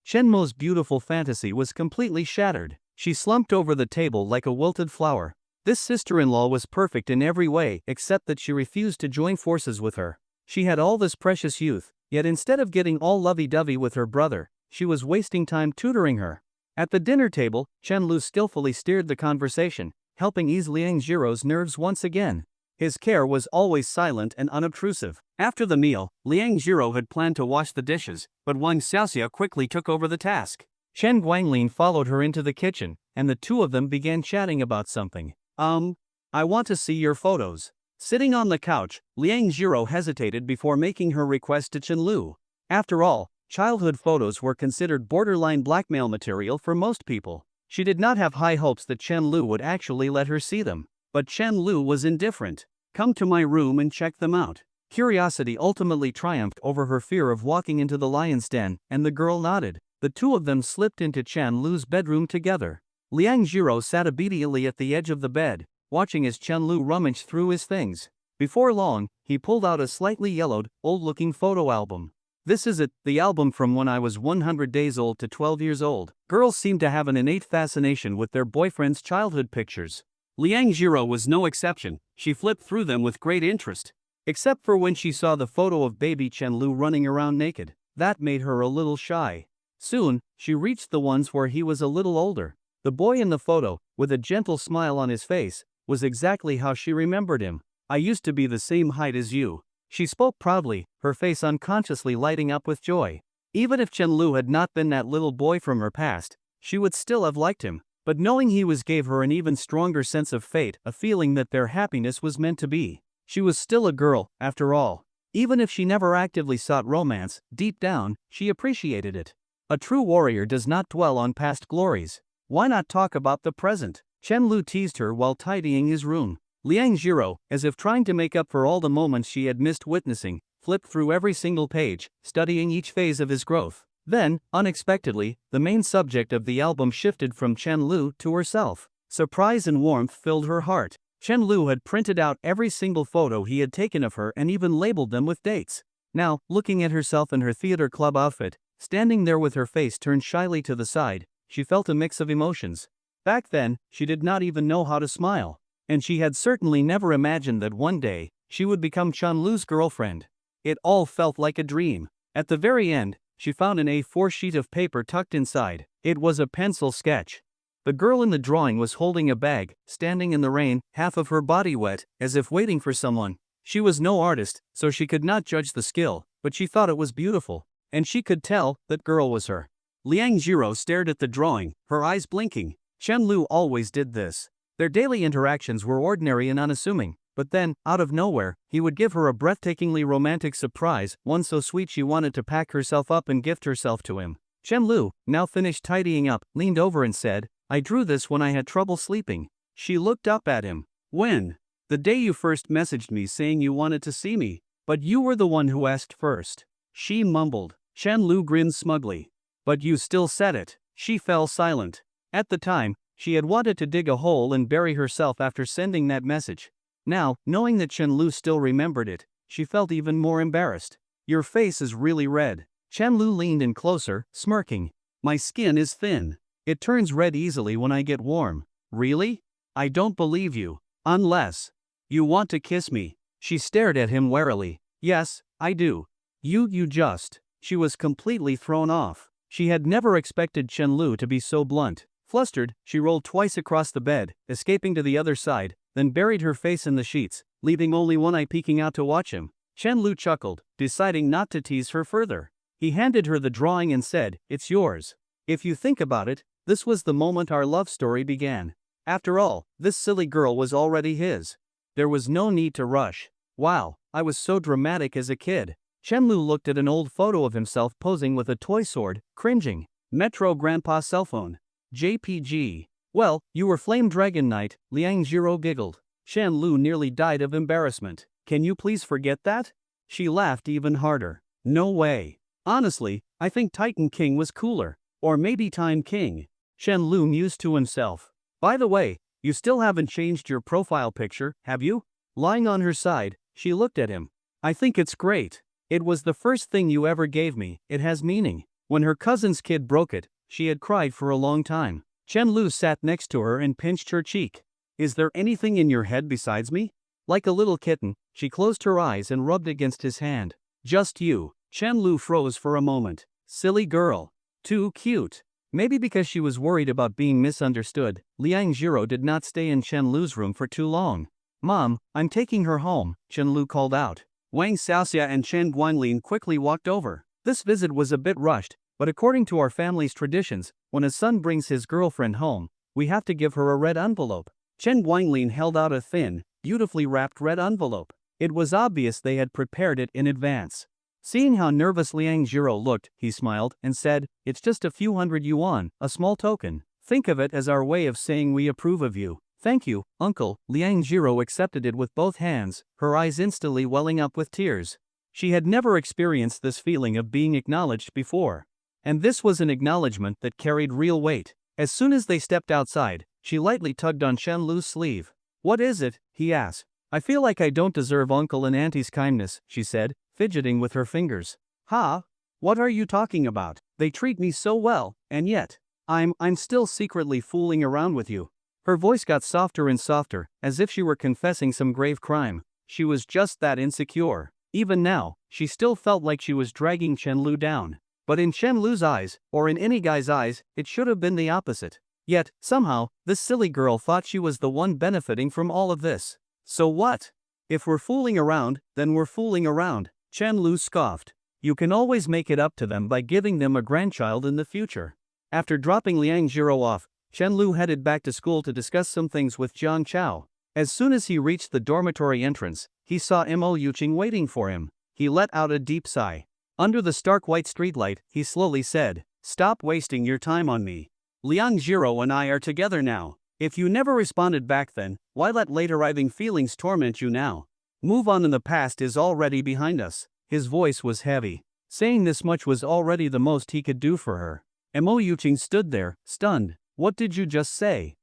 Chen Mo's beautiful fantasy was completely shattered. She slumped over the table like a wilted flower. This sister-in-law was perfect in every way except that she refused to join forces with her. She had all this precious youth, yet instead of getting all lovey-dovey with her brother, she was wasting time tutoring her. At the dinner table, Chen Lu skillfully steered the conversation, helping ease Liang Jiro's nerves once again. His care was always silent and unobtrusive. After the meal, Liang Jiro had planned to wash the dishes, but Wang Xiaoxia quickly took over the task. Chen Guanglin followed her into the kitchen, and the two of them began chatting about something. I want to see your photos." Sitting on the couch, Liang Jiro hesitated before making her request to Chen Lu. After all, childhood photos were considered borderline blackmail material for most people. She did not have high hopes that Chen Lu would actually let her see them. But Chen Lu was indifferent. "Come to my room and check them out." Curiosity ultimately triumphed over her fear of walking into the lion's den, and the girl nodded. The two of them slipped into Chen Lu's bedroom together. Liang Jiro sat obediently at the edge of the bed, watching as Chen Lu rummaged through his things. Before long, he pulled out a slightly yellowed, old-looking photo album. This is it, the album from when I was 100 days old to 12 years old. Girls seem to have an innate fascination with their boyfriend's childhood pictures. Liang Jiro was no exception. She flipped through them with great interest. Except for when she saw the photo of baby Chenlu running around naked. That made her a little shy. Soon, she reached the ones where he was a little older. The boy in the photo, with a gentle smile on his face, was exactly how she remembered him. I used to be the same height as you. She spoke proudly, her face unconsciously lighting up with joy. Even if Chenlu had not been that little boy from her past, she would still have liked him. But knowing he was gave her an even stronger sense of fate, a feeling that their happiness was meant to be. She was still a girl, after all. Even if she never actively sought romance, deep down, she appreciated it. A true warrior does not dwell on past glories. Why not talk about the present? Chenlu teased her while tidying his room. Liang Jiro, as if trying to make up for all the moments she had missed witnessing, flipped through every single page, studying each phase of his growth. Then, unexpectedly, the main subject of the album shifted from Chenlu to herself. Surprise and warmth filled her heart. Chenlu had printed out every single photo he had taken of her and even labeled them with dates. Now, looking at herself in her theater club outfit, standing there with her face turned shyly to the side, she felt a mix of emotions. Back then, she did not even know how to smile. And she had certainly never imagined that one day, she would become Chenlu's girlfriend. It all felt like a dream. At the very end, she found an A4 sheet of paper tucked inside. It was a pencil sketch. The girl in the drawing was holding a bag, standing in the rain, half of her body wet, as if waiting for someone. She was no artist, so she could not judge the skill, but she thought it was beautiful. And she could tell that girl was her. Liang Jiro stared at the drawing, her eyes blinking. Chenlu always did this. Their daily interactions were ordinary and unassuming, but then, out of nowhere, he would give her a breathtakingly romantic surprise, one so sweet she wanted to pack herself up and gift herself to him. Chenlu, now finished tidying up, leaned over and said, "I drew this when I had trouble sleeping." She looked up at him. "When?" "The day you first messaged me saying you wanted to see me. But you were the one who asked first." She mumbled. Chenlu grinned smugly. "But you still said it." She fell silent. At the time, she had wanted to dig a hole and bury herself after sending that message. Now, knowing that Chenlu still remembered it, she felt even more embarrassed. "Your face is really red." Chenlu leaned in closer, smirking. "My skin is thin. It turns red easily when I get warm." "Really? I don't believe you. Unless you want to kiss me." She stared at him warily. "Yes, I do." You just." She was completely thrown off. She had never expected Chenlu to be so blunt. Flustered, she rolled twice across the bed, escaping to the other side, then buried her face in the sheets, leaving only one eye peeking out to watch him. Chenlu chuckled, deciding not to tease her further. He handed her the drawing and said, "It's yours." If you think about it, this was the moment our love story began. After all, this silly girl was already his. There was no need to rush. Wow, I was so dramatic as a kid. Chenlu looked at an old photo of himself posing with a toy sword, cringing. Metro Grandpa cell phone. JPG. "Well, you were Flame Dragon Knight," Liang Jiro giggled. Chenlu nearly died of embarrassment. "Can you please forget that?" She laughed even harder. "No way. Honestly, I think Titan King was cooler. Or maybe Time King." Chenlu mused to himself. "By the way, you still haven't changed your profile picture, have you?" Lying on her side, she looked at him. "I think it's great. It was the first thing you ever gave me. It has meaning." When her cousin's kid broke it, she had cried for a long time. Chenlu sat next to her and pinched her cheek. "Is there anything in your head besides me?" Like a little kitten, she closed her eyes and rubbed against his hand. "Just you." Chenlu froze for a moment. Silly girl. Too cute. Maybe because she was worried about being misunderstood, Liang Jiro did not stay in Chenlu's room for too long. "Mom, I'm taking her home," Chenlu called out. Wang Xiaoxia and Chen Guanglin quickly walked over. This visit was a bit rushed, but according to our family's traditions, when a son brings his girlfriend home, we have to give her a red envelope. Chen Guanglin held out a thin, beautifully wrapped red envelope. It was obvious they had prepared it in advance. Seeing how nervous Liang Jiro looked, he smiled and said, "It's just a few hundred yuan, a small token. Think of it as our way of saying we approve of you." "Thank you, uncle." Liang Jiro accepted it with both hands, her eyes instantly welling up with tears. She had never experienced this feeling of being acknowledged before. And this was an acknowledgement that carried real weight. As soon as they stepped outside, she lightly tugged on Chenlu's sleeve. "What is it?" he asked. "I feel like I don't deserve uncle and auntie's kindness," she said, fidgeting with her fingers. "Ha? What are you talking about? They treat me so well, and yet, I'm still secretly fooling around with you. Her voice got softer and softer, as if she were confessing some grave crime. She was just that insecure. Even now, she still felt like she was dragging Chenlu down. But in Chenlu's eyes, or in any guy's eyes, it should have been the opposite. Yet, somehow, this silly girl thought she was the one benefiting from all of this. So what? If we're fooling around, then we're fooling around, Chenlu scoffed. You can always make it up to them by giving them a grandchild in the future. After dropping Liang Jiro off, Chenlu headed back to school to discuss some things with Jiang Chao. As soon as he reached the dormitory entrance, he saw Mo Yuqing waiting for him. He let out a deep sigh. Under the stark white streetlight, he slowly said, "Stop wasting your time on me. Liang Jiro and I are together now. If you never responded back then, why let late-arriving feelings torment you now? Move on, in the past is already behind us." His voice was heavy. Saying this much was already the most he could do for her. Mo Yuqing stood there, stunned. "What did you just say?"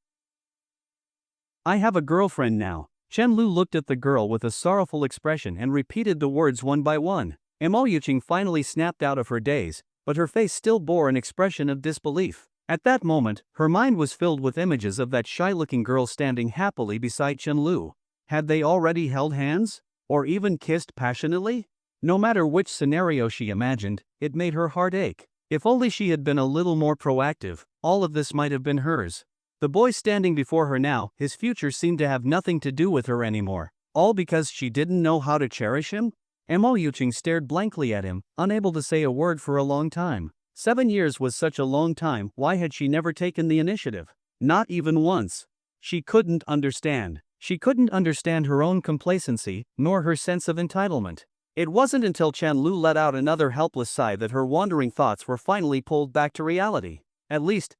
"I have a girlfriend now." Chenlu looked at the girl with a sorrowful expression and repeated the words one by one. Mo Yuqing finally snapped out of her daze, but her face still bore an expression of disbelief. At that moment, her mind was filled with images of that shy-looking girl standing happily beside Chenlu. Had they already held hands? Or even kissed passionately? No matter which scenario she imagined, it made her heart ache. If only she had been a little more proactive, all of this might have been hers. The boy standing before her now, his future seemed to have nothing to do with her anymore. All because she didn't know how to cherish him? Mo Yuqing stared blankly at him, unable to say a word for a long time. 7 years was such a long time. Why had she never taken the initiative? Not even once. She couldn't understand. She couldn't understand her own complacency, nor her sense of entitlement. It wasn't until Chenlu let out another helpless sigh that her wandering thoughts were finally pulled back to reality. At least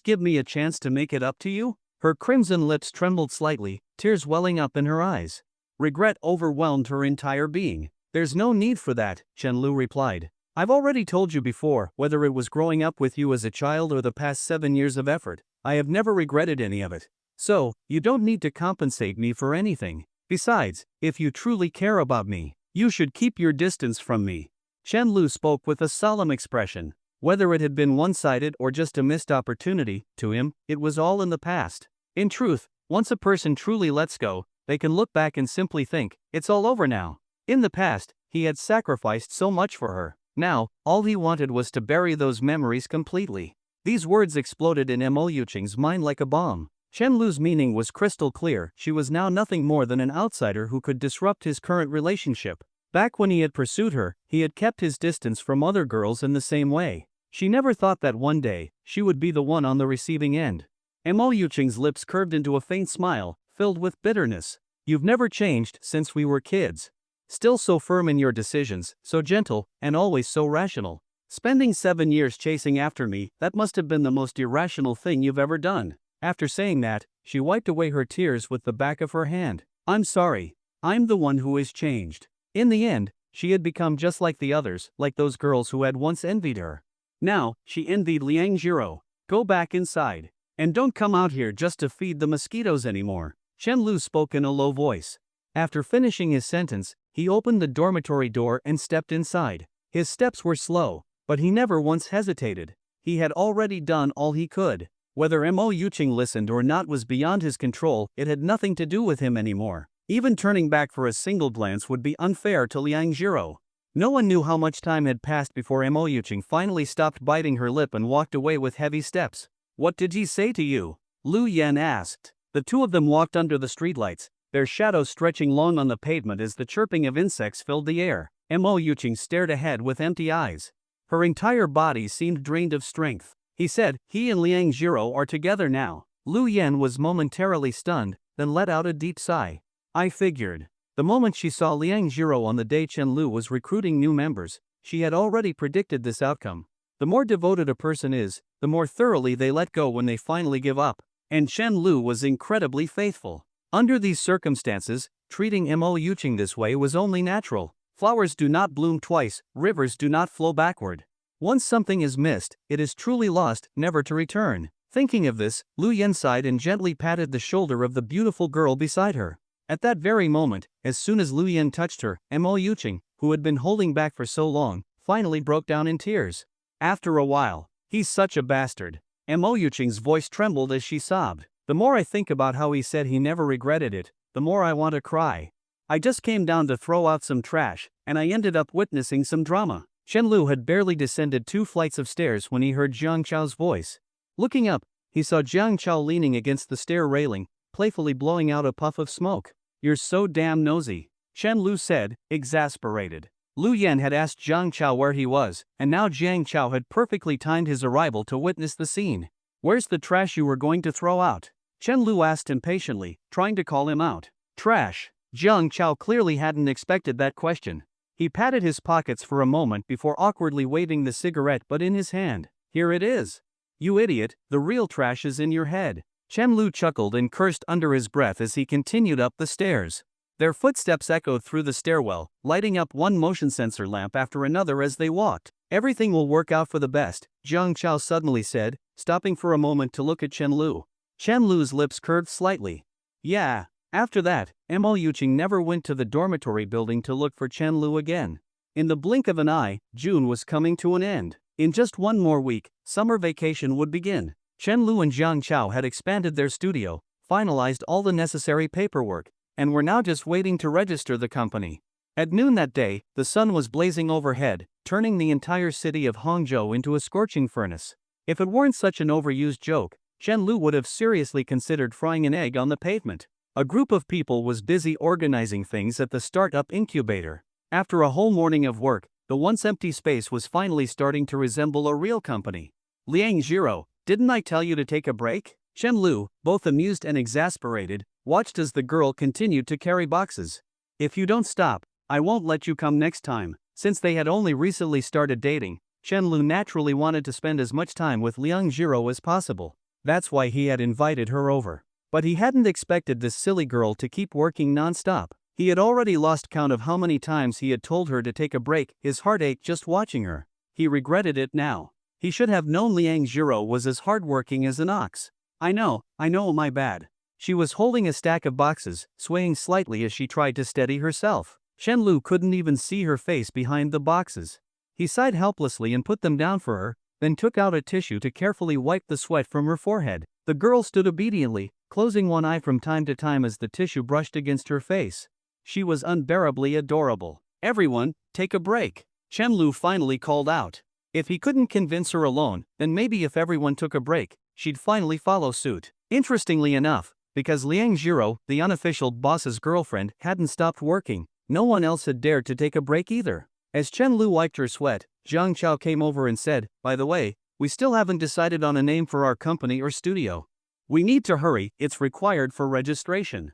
give me a chance to make it up to you?" Her crimson lips trembled slightly, tears welling up in her eyes. Regret overwhelmed her entire being. "There's no need for that," Chenlu replied. "I've already told you before, whether it was growing up with you as a child or the past 7 years of effort, I have never regretted any of it. So, you don't need to compensate me for anything. Besides, if you truly care about me, you should keep your distance from me." Chenlu spoke with a solemn expression. Whether it had been one-sided or just a missed opportunity, to him, it was all in the past. In truth, once a person truly lets go, they can look back and simply think, it's all over now. In the past, he had sacrificed so much for her. Now, all he wanted was to bury those memories completely. These words exploded in Mo Yuqing's mind like a bomb. Chenlu's meaning was crystal clear. She was now nothing more than an outsider who could disrupt his current relationship. Back when he had pursued her, he had kept his distance from other girls in the same way. She never thought that one day, she would be the one on the receiving end. Mo Yuqing's lips curved into a faint smile, filled with bitterness. "You've never changed since we were kids. Still so firm in your decisions, so gentle, and always so rational. Spending 7 years chasing after me, that must have been the most irrational thing you've ever done." After saying that, she wiped away her tears with the back of her hand. "I'm sorry. I'm the one who is changed." In the end, she had become just like the others, like those girls who had once envied her. Now, she envied Liang Jiro. "Go back inside. And don't come out here just to feed the mosquitoes anymore." Chenlu spoke in a low voice. After finishing his sentence, he opened the dormitory door and stepped inside. His steps were slow, but he never once hesitated. He had already done all he could. Whether Mo Yuqing listened or not was beyond his control. It had nothing to do with him anymore. Even turning back for a single glance would be unfair to Liang Jiro. No one knew how much time had passed before Mo Yuqing finally stopped biting her lip and walked away with heavy steps. "What did he say to you?" Lu Yan asked. The two of them walked under the streetlights, their shadows stretching long on the pavement as the chirping of insects filled the air. Mo Yuqing stared ahead with empty eyes. Her entire body seemed drained of strength. He said, "He and Liang Jiro are together now." Lu Yan was momentarily stunned, then let out a deep sigh. "I figured." The moment she saw Liang Jiro on the day Chenlu was recruiting new members, she had already predicted this outcome. The more devoted a person is, the more thoroughly they let go when they finally give up. And Chenlu was incredibly faithful. Under these circumstances, treating Mo Yuqing this way was only natural. Flowers do not bloom twice, rivers do not flow backward. Once something is missed, it is truly lost, never to return. Thinking of this, Lu Yan sighed and gently patted the shoulder of the beautiful girl beside her. At that very moment, as soon as Lu Yan touched her, Mo Yuqing, who had been holding back for so long, finally broke down in tears. After a while, "He's such a bastard." Mo Yuching's voice trembled as she sobbed. "The more I think about how he said he never regretted it, the more I want to cry. I just came down to throw out some trash, and I ended up witnessing some drama." Chen Lu had barely descended 2 flights of stairs when he heard Jiang Chao's voice. Looking up, he saw Jiang Chao leaning against the stair railing, playfully blowing out a puff of smoke. "You're so damn nosy," Chen Lu said, exasperated. Lu Yan had asked Jiang Chao where he was, and now Jiang Chao had perfectly timed his arrival to witness the scene. "Where's the trash you were going to throw out?" Chen Lu asked impatiently, trying to call him out. "Trash?" Jiang Chao clearly hadn't expected that question. He patted his pockets for a moment before awkwardly waving the cigarette butt in his hand. "Here it is. You idiot, the real trash is in your head." Chen Lu chuckled and cursed under his breath as he continued up the stairs. Their footsteps echoed through the stairwell, lighting up one motion sensor lamp after another as they walked. "Everything will work out for the best," Jiang Chao suddenly said, stopping for a moment to look at Chen Lu. Chen Lu's lips curved slightly. "Yeah." After that, Mo Yuching never went to the dormitory building to look for Chen Lu again. In the blink of an eye, June was coming to an end. In just one more week, summer vacation would begin. Chen Lu and Jiang Chao had expanded their studio, finalized all the necessary paperwork, and were now just waiting to register the company. At noon that day, the sun was blazing overhead, turning the entire city of Hangzhou into a scorching furnace. If it weren't such an overused joke, Chen Lu would have seriously considered frying an egg on the pavement. A group of people was busy organizing things at the startup incubator. After a whole morning of work, the once empty space was finally starting to resemble a real company. "Liang Zhiro, didn't I tell you to take a break?" Chen Lu, both amused and exasperated, watched as the girl continued to carry boxes. "If you don't stop, I won't let you come next time." Since they had only recently started dating, Chen Lu naturally wanted to spend as much time with Liang Zhiro as possible. That's why he had invited her over. But he hadn't expected this silly girl to keep working non-stop. He had already lost count of how many times he had told her to take a break. His heart ached just watching her. He regretted it now. He should have known Liang Zhiro was as hardworking as an ox. I know, my bad." She was holding a stack of boxes, swaying slightly as she tried to steady herself. Chen Lu couldn't even see her face behind the boxes. He sighed helplessly and put them down for her, then took out a tissue to carefully wipe the sweat from her forehead. The girl stood obediently, closing one eye from time to time as the tissue brushed against her face. She was unbearably adorable. "Everyone, take a break," Chen Lu finally called out. If he couldn't convince her alone, then maybe if everyone took a break, she'd finally follow suit. Interestingly enough, because Liang Zhiro, the unofficial boss's girlfriend, hadn't stopped working, no one else had dared to take a break either. As Chen Lu wiped her sweat, Jiang Chao came over and said, "By the way, we still haven't decided on a name for our company or studio. We need to hurry, it's required for registration."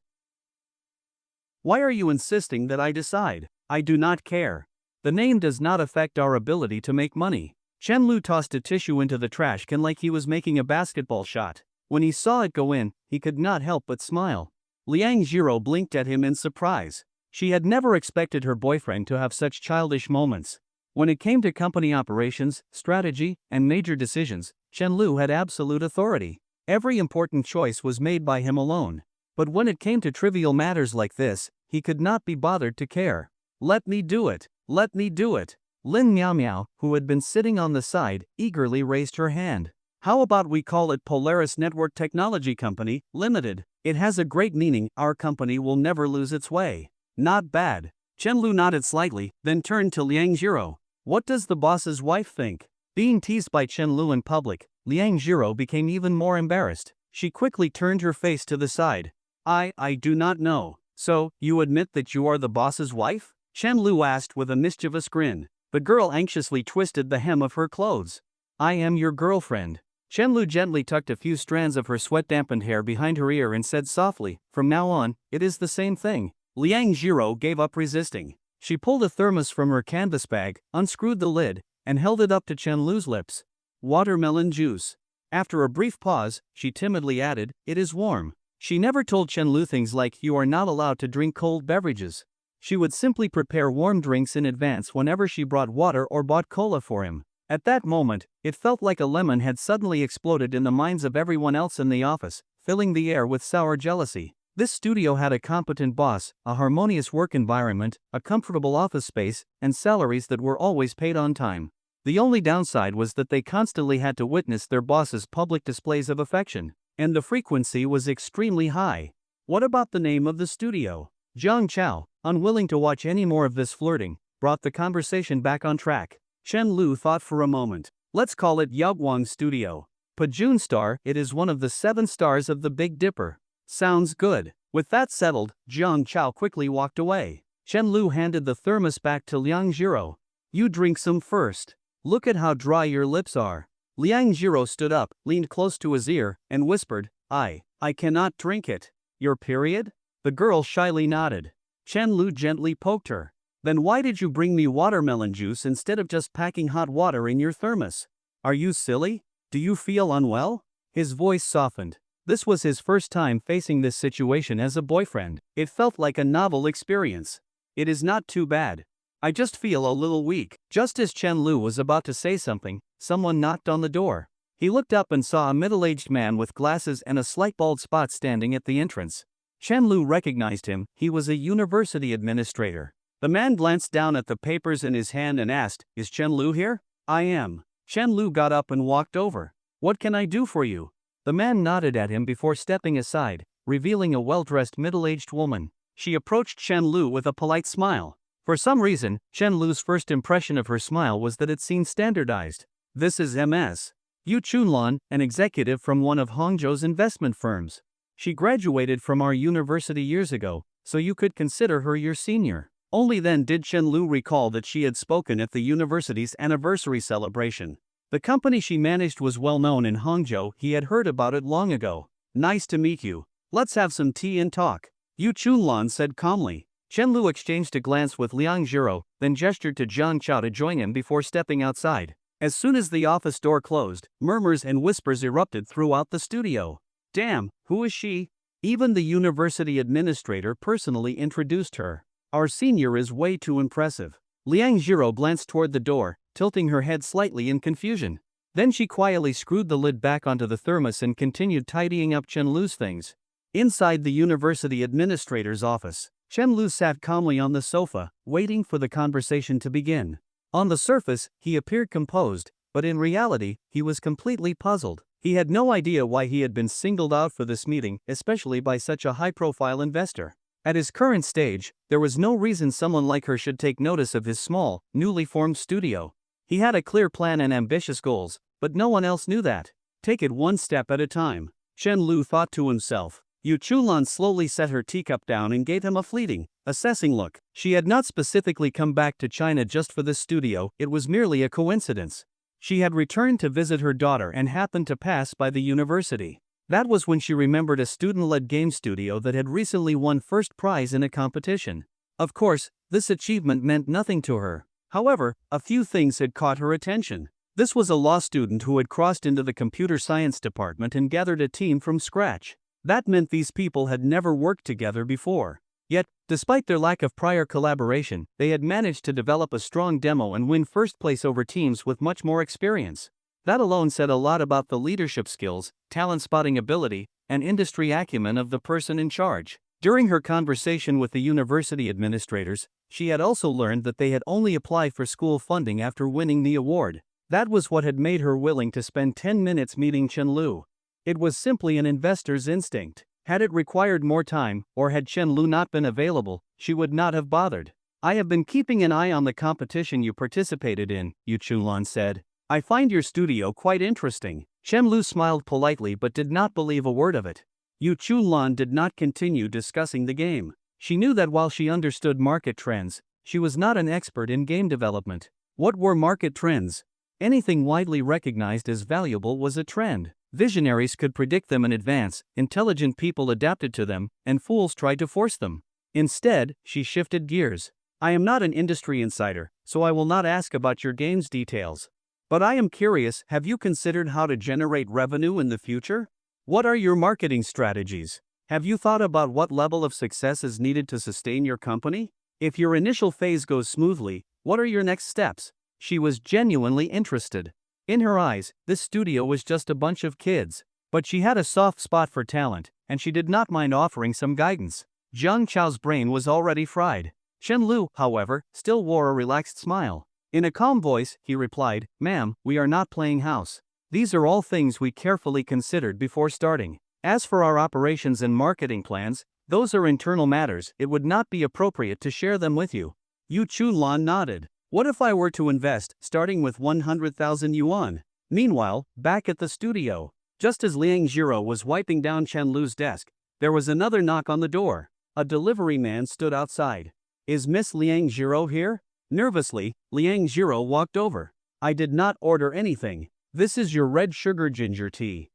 "Why are you insisting that I decide?" "I do not care. The name does not affect our ability to make money." Chen Lu tossed a tissue into the trash can like he was making a basketball shot. When he saw it go in, he could not help but smile. Liang Zhiro blinked at him in surprise. She had never expected her boyfriend to have such childish moments. When it came to company operations, strategy, and major decisions, Chen Lu had absolute authority. Every important choice was made by him alone. But when it came to trivial matters like this, he could not be bothered to care. "Let me do it! Let me do it!" Lin Miao Miao, who had been sitting on the side, eagerly raised her hand. "How about we call it Polaris Network Technology Company, Limited? It has a great meaning, our company will never lose its way." "Not bad." Chen Lu nodded slightly, then turned to Liang Zhiro. "What does the boss's wife think?" Being teased by Chen Lu in public, Liang Zhiro became even more embarrassed. She quickly turned her face to the side. I do not know." "So, you admit that you are the boss's wife?" Chen Lu asked with a mischievous grin. The girl anxiously twisted the hem of her clothes. "I am your girlfriend." Chen Lu gently tucked a few strands of her sweat-dampened hair behind her ear and said softly, "From now on, it is the same thing." Liang Zhiro gave up resisting. She pulled a thermos from her canvas bag, unscrewed the lid, and held it up to Chen Lu's lips. "Watermelon juice." After a brief pause, she timidly added, "It is warm." She never told Chen Lu things like, "You are not allowed to drink cold beverages." She would simply prepare warm drinks in advance whenever she brought water or bought cola for him. At that moment, it felt like a lemon had suddenly exploded in the minds of everyone else in the office, filling the air with sour jealousy. This studio had a competent boss, a harmonious work environment, a comfortable office space, and salaries that were always paid on time. The only downside was that they constantly had to witness their boss's public displays of affection, and the frequency was extremely high. What about the name of the studio? Jiang Chao, unwilling to watch any more of this flirting, brought the conversation back on track. Chen Lu thought for a moment. Let's call it Yaoguang Studio. Pajun Star, it is one of the 7 stars of the Big Dipper. Sounds good. With that settled, Jiang Chao quickly walked away. Chen Lu handed the thermos back to Liang Jiro. You drink some first. Look at how dry your lips are. Liang Jiro stood up, leaned close to his ear, and whispered, I cannot drink it. Your period? The girl shyly nodded. Chen Lu gently poked her. Then why did you bring me watermelon juice instead of just packing hot water in your thermos? Are you silly? Do you feel unwell? His voice softened. This was his first time facing this situation as a boyfriend. It felt like a novel experience. It is not too bad. I just feel a little weak. Just as Chen Lu was about to say something, someone knocked on the door. He looked up and saw a middle-aged man with glasses and a slight bald spot standing at the entrance. Chen Lu recognized him. He was a university administrator. The man glanced down at the papers in his hand and asked, Is Chen Lu here? I am. Chen Lu got up and walked over. What can I do for you? The man nodded at him before stepping aside, revealing a well-dressed middle-aged woman. She approached Chen Lu with a polite smile. For some reason, Chen Lu's first impression of her smile was that it seemed standardized. This is Ms. Yu Chunlan, an executive from one of Hangzhou's investment firms. She graduated from our university years ago, so you could consider her your senior. Only then did Chen Lu recall that she had spoken at the university's anniversary celebration. The company she managed was well known in Hangzhou. He had heard about it long ago. Nice to meet you. Let's have some tea and talk, Yu Chunlan said calmly. Chen Lu exchanged a glance with Liang Jiro, then gestured to Jiang Chao to join him before stepping outside. As soon as the office door closed, murmurs and whispers erupted throughout the studio. Damn, who is she? Even the university administrator personally introduced her. Our senior is way too impressive. Liang Jiro glanced toward the door, tilting her head slightly in confusion. Then she quietly screwed the lid back onto the thermos and continued tidying up Chen Lu's things. Inside the university administrator's office, Chen Lu sat calmly on the sofa, waiting for the conversation to begin. On the surface, he appeared composed, but in reality, he was completely puzzled. He had no idea why he had been singled out for this meeting, especially by such a high-profile investor. At his current stage, there was no reason someone like her should take notice of his small, newly formed studio. He had a clear plan and ambitious goals, but no one else knew that. Take it one step at a time, Chen Lu thought to himself. Yu Chunlan slowly set her teacup down and gave him a fleeting, assessing look. She had not specifically come back to China just for this studio, it was merely a coincidence. She had returned to visit her daughter and happened to pass by the university. That was when she remembered a student-led game studio that had recently won first prize in a competition. Of course, this achievement meant nothing to her. However, a few things had caught her attention. This was a law student who had crossed into the computer science department and gathered a team from scratch. That meant these people had never worked together before. Yet, despite their lack of prior collaboration, they had managed to develop a strong demo and win first place over teams with much more experience. That alone said a lot about the leadership skills, talent spotting ability, and industry acumen of the person in charge. During her conversation with the university administrators, she had also learned that they had only applied for school funding after winning the award. That was what had made her willing to spend 10 minutes meeting Chen Lu. It was simply an investor's instinct. Had it required more time, or had Chen Lu not been available, she would not have bothered. I have been keeping an eye on the competition you participated in, Yu Chunlan said. I find your studio quite interesting. Chen Lu smiled politely but did not believe a word of it. Yu Chunlan did not continue discussing the game. She knew that while she understood market trends, she was not an expert in game development. What were market trends? Anything widely recognized as valuable was a trend. Visionaries could predict them in advance, intelligent people adapted to them, and fools tried to force them. Instead, she shifted gears. I am not an industry insider, so I will not ask about your game's details. But I am curious, have you considered how to generate revenue in the future? What are your marketing strategies? Have you thought about what level of success is needed to sustain your company? If your initial phase goes smoothly, what are your next steps? She was genuinely interested. In her eyes, this studio was just a bunch of kids. But she had a soft spot for talent, and she did not mind offering some guidance. Jiang Chao's brain was already fried. Chen Lu, however, still wore a relaxed smile. In a calm voice, he replied, "Ma'am, we are not playing house. These are all things we carefully considered before starting. As for our operations and marketing plans, those are internal matters. It would not be appropriate to share them with you." Yu Chunlan nodded. "What if I were to invest, starting with 100,000 yuan? Meanwhile, back at the studio, just as Liang Jiro was wiping down Chen Lu's desk, there was another knock on the door. A delivery man stood outside. "Is Miss Liang Jiro here?" Nervously, Liang Jiro walked over. "I did not order anything. This is your red sugar ginger tea."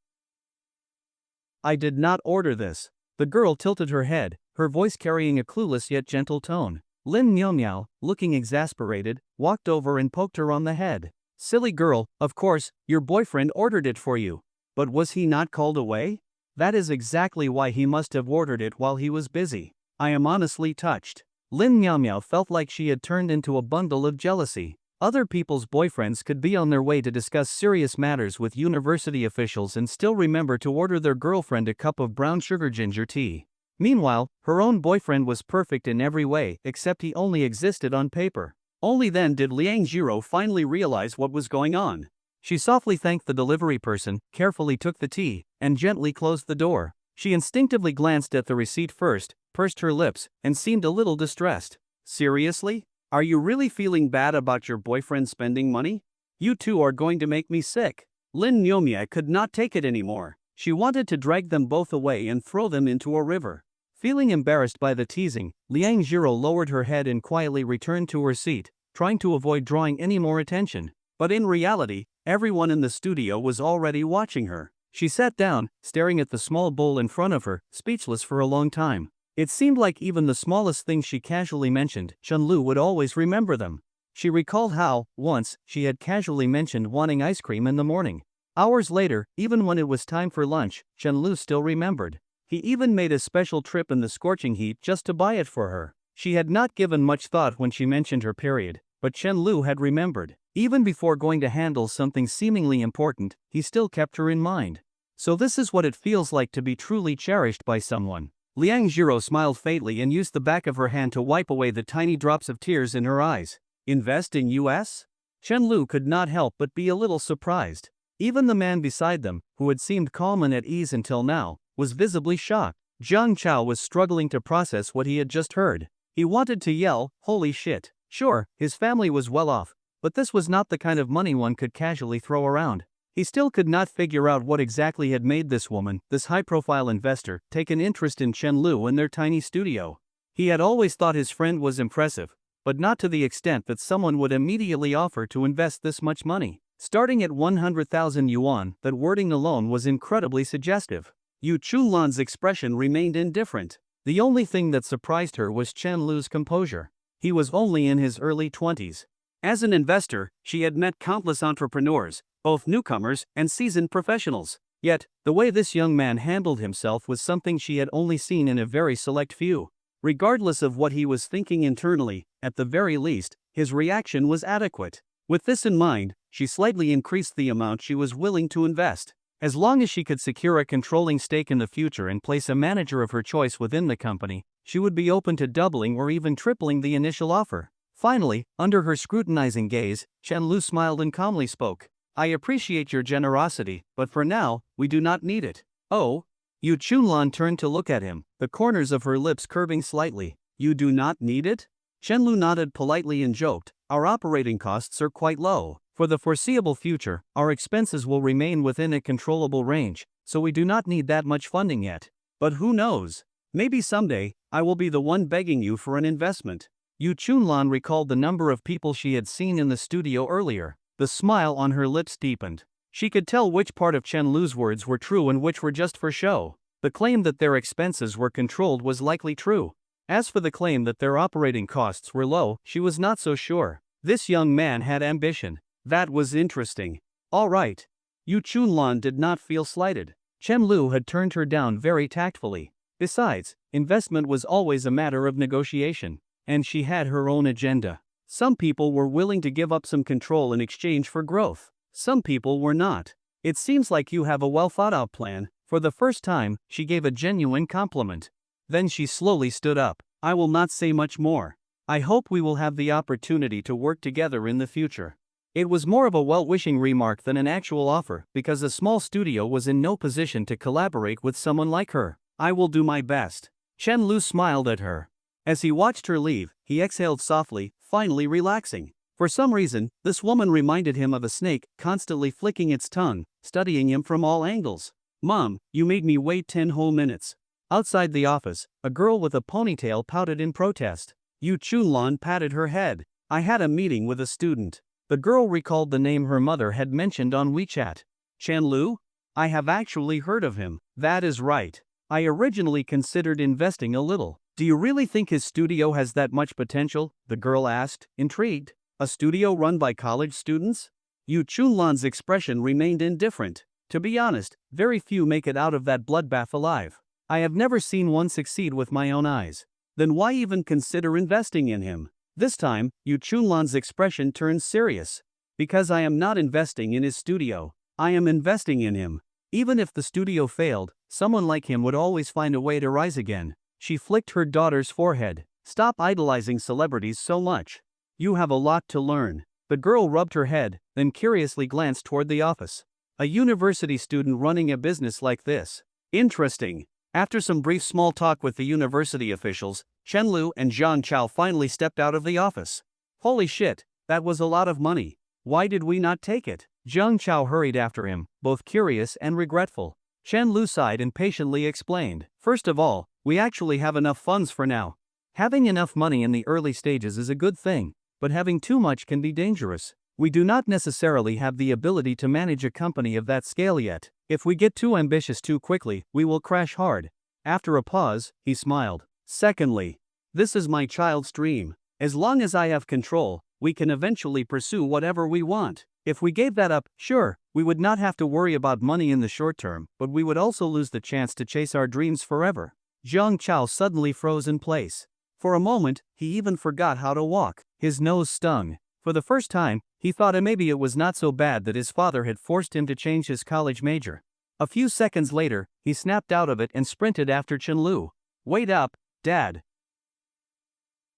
"I did not order this." The girl tilted her head, her voice carrying a clueless yet gentle tone. Lin Miao, looking exasperated, walked over and poked her on the head. "Silly girl, of course, your boyfriend ordered it for you. But was he not called away? That is exactly why he must have ordered it while he was busy. I am honestly touched." Lin Miao felt like she had turned into a bundle of jealousy. Other people's boyfriends could be on their way to discuss serious matters with university officials and still remember to order their girlfriend a cup of brown sugar ginger tea. Meanwhile, her own boyfriend was perfect in every way except he only existed on paper. Only then did Liang Jiro finally realize what was going on. She softly thanked the delivery person, carefully took the tea, and gently closed the door. She instinctively glanced at the receipt first, pursed her lips, and seemed a little distressed. "Seriously? Are you really feeling bad about your boyfriend spending money? You two are going to make me sick." Lin Miaomia could not take it anymore. She wanted to drag them both away and throw them into a river. Feeling embarrassed by the teasing, Liang Jiro lowered her head and quietly returned to her seat, trying to avoid drawing any more attention. But in reality, everyone in the studio was already watching her. She sat down, staring at the small bowl in front of her, speechless for a long time. It seemed like even the smallest things she casually mentioned, Chen Lu would always remember them. She recalled how, once, she had casually mentioned wanting ice cream in the morning. Hours later, even when it was time for lunch, Chen Lu still remembered. He even made a special trip in the scorching heat just to buy it for her. She had not given much thought when she mentioned her period, but Chen Lu had remembered. Even before going to handle something seemingly important, he still kept her in mind. So this is what it feels like to be truly cherished by someone. Liang Jiro smiled faintly and used the back of her hand to wipe away the tiny drops of tears in her eyes. "Invest in US?" Chen Lu could not help but be a little surprised. Even the man beside them, who had seemed calm and at ease until now, was visibly shocked. Jiang Chao was struggling to process what he had just heard. He wanted to yell, "Holy shit." Sure, his family was well off, but this was not the kind of money one could casually throw around. He still could not figure out what exactly had made this woman, this high-profile investor, take an interest in Chen Lu in their tiny studio. He had always thought his friend was impressive, but not to the extent that someone would immediately offer to invest this much money. Starting at 100,000 yuan, that wording alone was incredibly suggestive. Yu Chunlan's expression remained indifferent. The only thing that surprised her was Chen Lu's composure. He was only in his early 20s. As an investor, she had met countless entrepreneurs, both newcomers and seasoned professionals. Yet, the way this young man handled himself was something she had only seen in a very select few. Regardless of what he was thinking internally, at the very least, his reaction was adequate. With this in mind, she slightly increased the amount she was willing to invest. As long as she could secure a controlling stake in the future and place a manager of her choice within the company, she would be open to doubling or even tripling the initial offer. Finally, under her scrutinizing gaze, Chen Lu smiled and calmly spoke. "I appreciate your generosity, but for now, we do not need it." "Oh?" Yu Chunlan turned to look at him, the corners of her lips curving slightly. "You do not need it?" Chen Lu nodded politely and joked, "Our operating costs are quite low. For the foreseeable future, our expenses will remain within a controllable range, so we do not need that much funding yet. But who knows? Maybe someday, I will be the one begging you for an investment." Yu Chunlan recalled the number of people she had seen in the studio earlier. The smile on her lips deepened. She could tell which part of Chen Lu's words were true and which were just for show. The claim that their expenses were controlled was likely true. As for the claim that their operating costs were low, she was not so sure. This young man had ambition. That was interesting. All right. Yu Chunlan did not feel slighted. Chen Lu had turned her down very tactfully. Besides, investment was always a matter of negotiation, and she had her own agenda. Some people were willing to give up some control in exchange for growth. Some people were not. "It seems like you have a well-thought-out plan," For the first time, she gave a genuine compliment. Then she slowly stood up. I will not say much more. I hope we will have the opportunity to work together in the future. It was more of a well-wishing remark than an actual offer, because a small studio was in no position to collaborate with someone like her. I will do my best. Chen Lu smiled at her. As he watched her leave, he exhaled softly, finally relaxing. For some reason, this woman reminded him of a snake, constantly flicking its tongue, studying him from all angles. Mom, you made me wait 10 whole minutes. Outside the office, a girl with a ponytail pouted in protest. Yu Chunlan patted her head. I had a meeting with a student. The girl recalled the name her mother had mentioned on WeChat. Chen Lu? I have actually heard of him. That is right. I originally considered investing a little. Do you really think his studio has that much potential? The girl asked, intrigued. A studio run by college students? Yu Chunlan's expression remained indifferent. To be honest, very few make it out of that bloodbath alive. I have never seen one succeed with my own eyes. Then why even consider investing in him? This time, Yu Chunlan's expression turned serious. Because I am not investing in his studio. I am investing in him. Even if the studio failed, someone like him would always find a way to rise again. She flicked her daughter's forehead. Stop idolizing celebrities so much. You have a lot to learn. The girl rubbed her head, then curiously glanced toward the office. A university student running a business like this. Interesting. After some brief small talk with the university officials, Chen Lu and Zhang Chao finally stepped out of the office. Holy shit, that was a lot of money. Why did we not take it? Zhang Chao hurried after him, both curious and regretful. Chen Lu sighed and patiently explained. First of all, we actually have enough funds for now. Having enough money in the early stages is a good thing, but having too much can be dangerous. We do not necessarily have the ability to manage a company of that scale yet. If we get too ambitious too quickly, we will crash hard. After a pause, he smiled. Secondly, this is my child's dream. As long as I have control, we can eventually pursue whatever we want. If we gave that up, sure, we would not have to worry about money in the short term, but we would also lose the chance to chase our dreams forever. Zhang Chao suddenly froze in place. For a moment, he even forgot how to walk. His nose stung. For the first time, he thought maybe it was not so bad that his father had forced him to change his college major. A few seconds later, he snapped out of it and sprinted after Chen Lu. Wait up, Dad.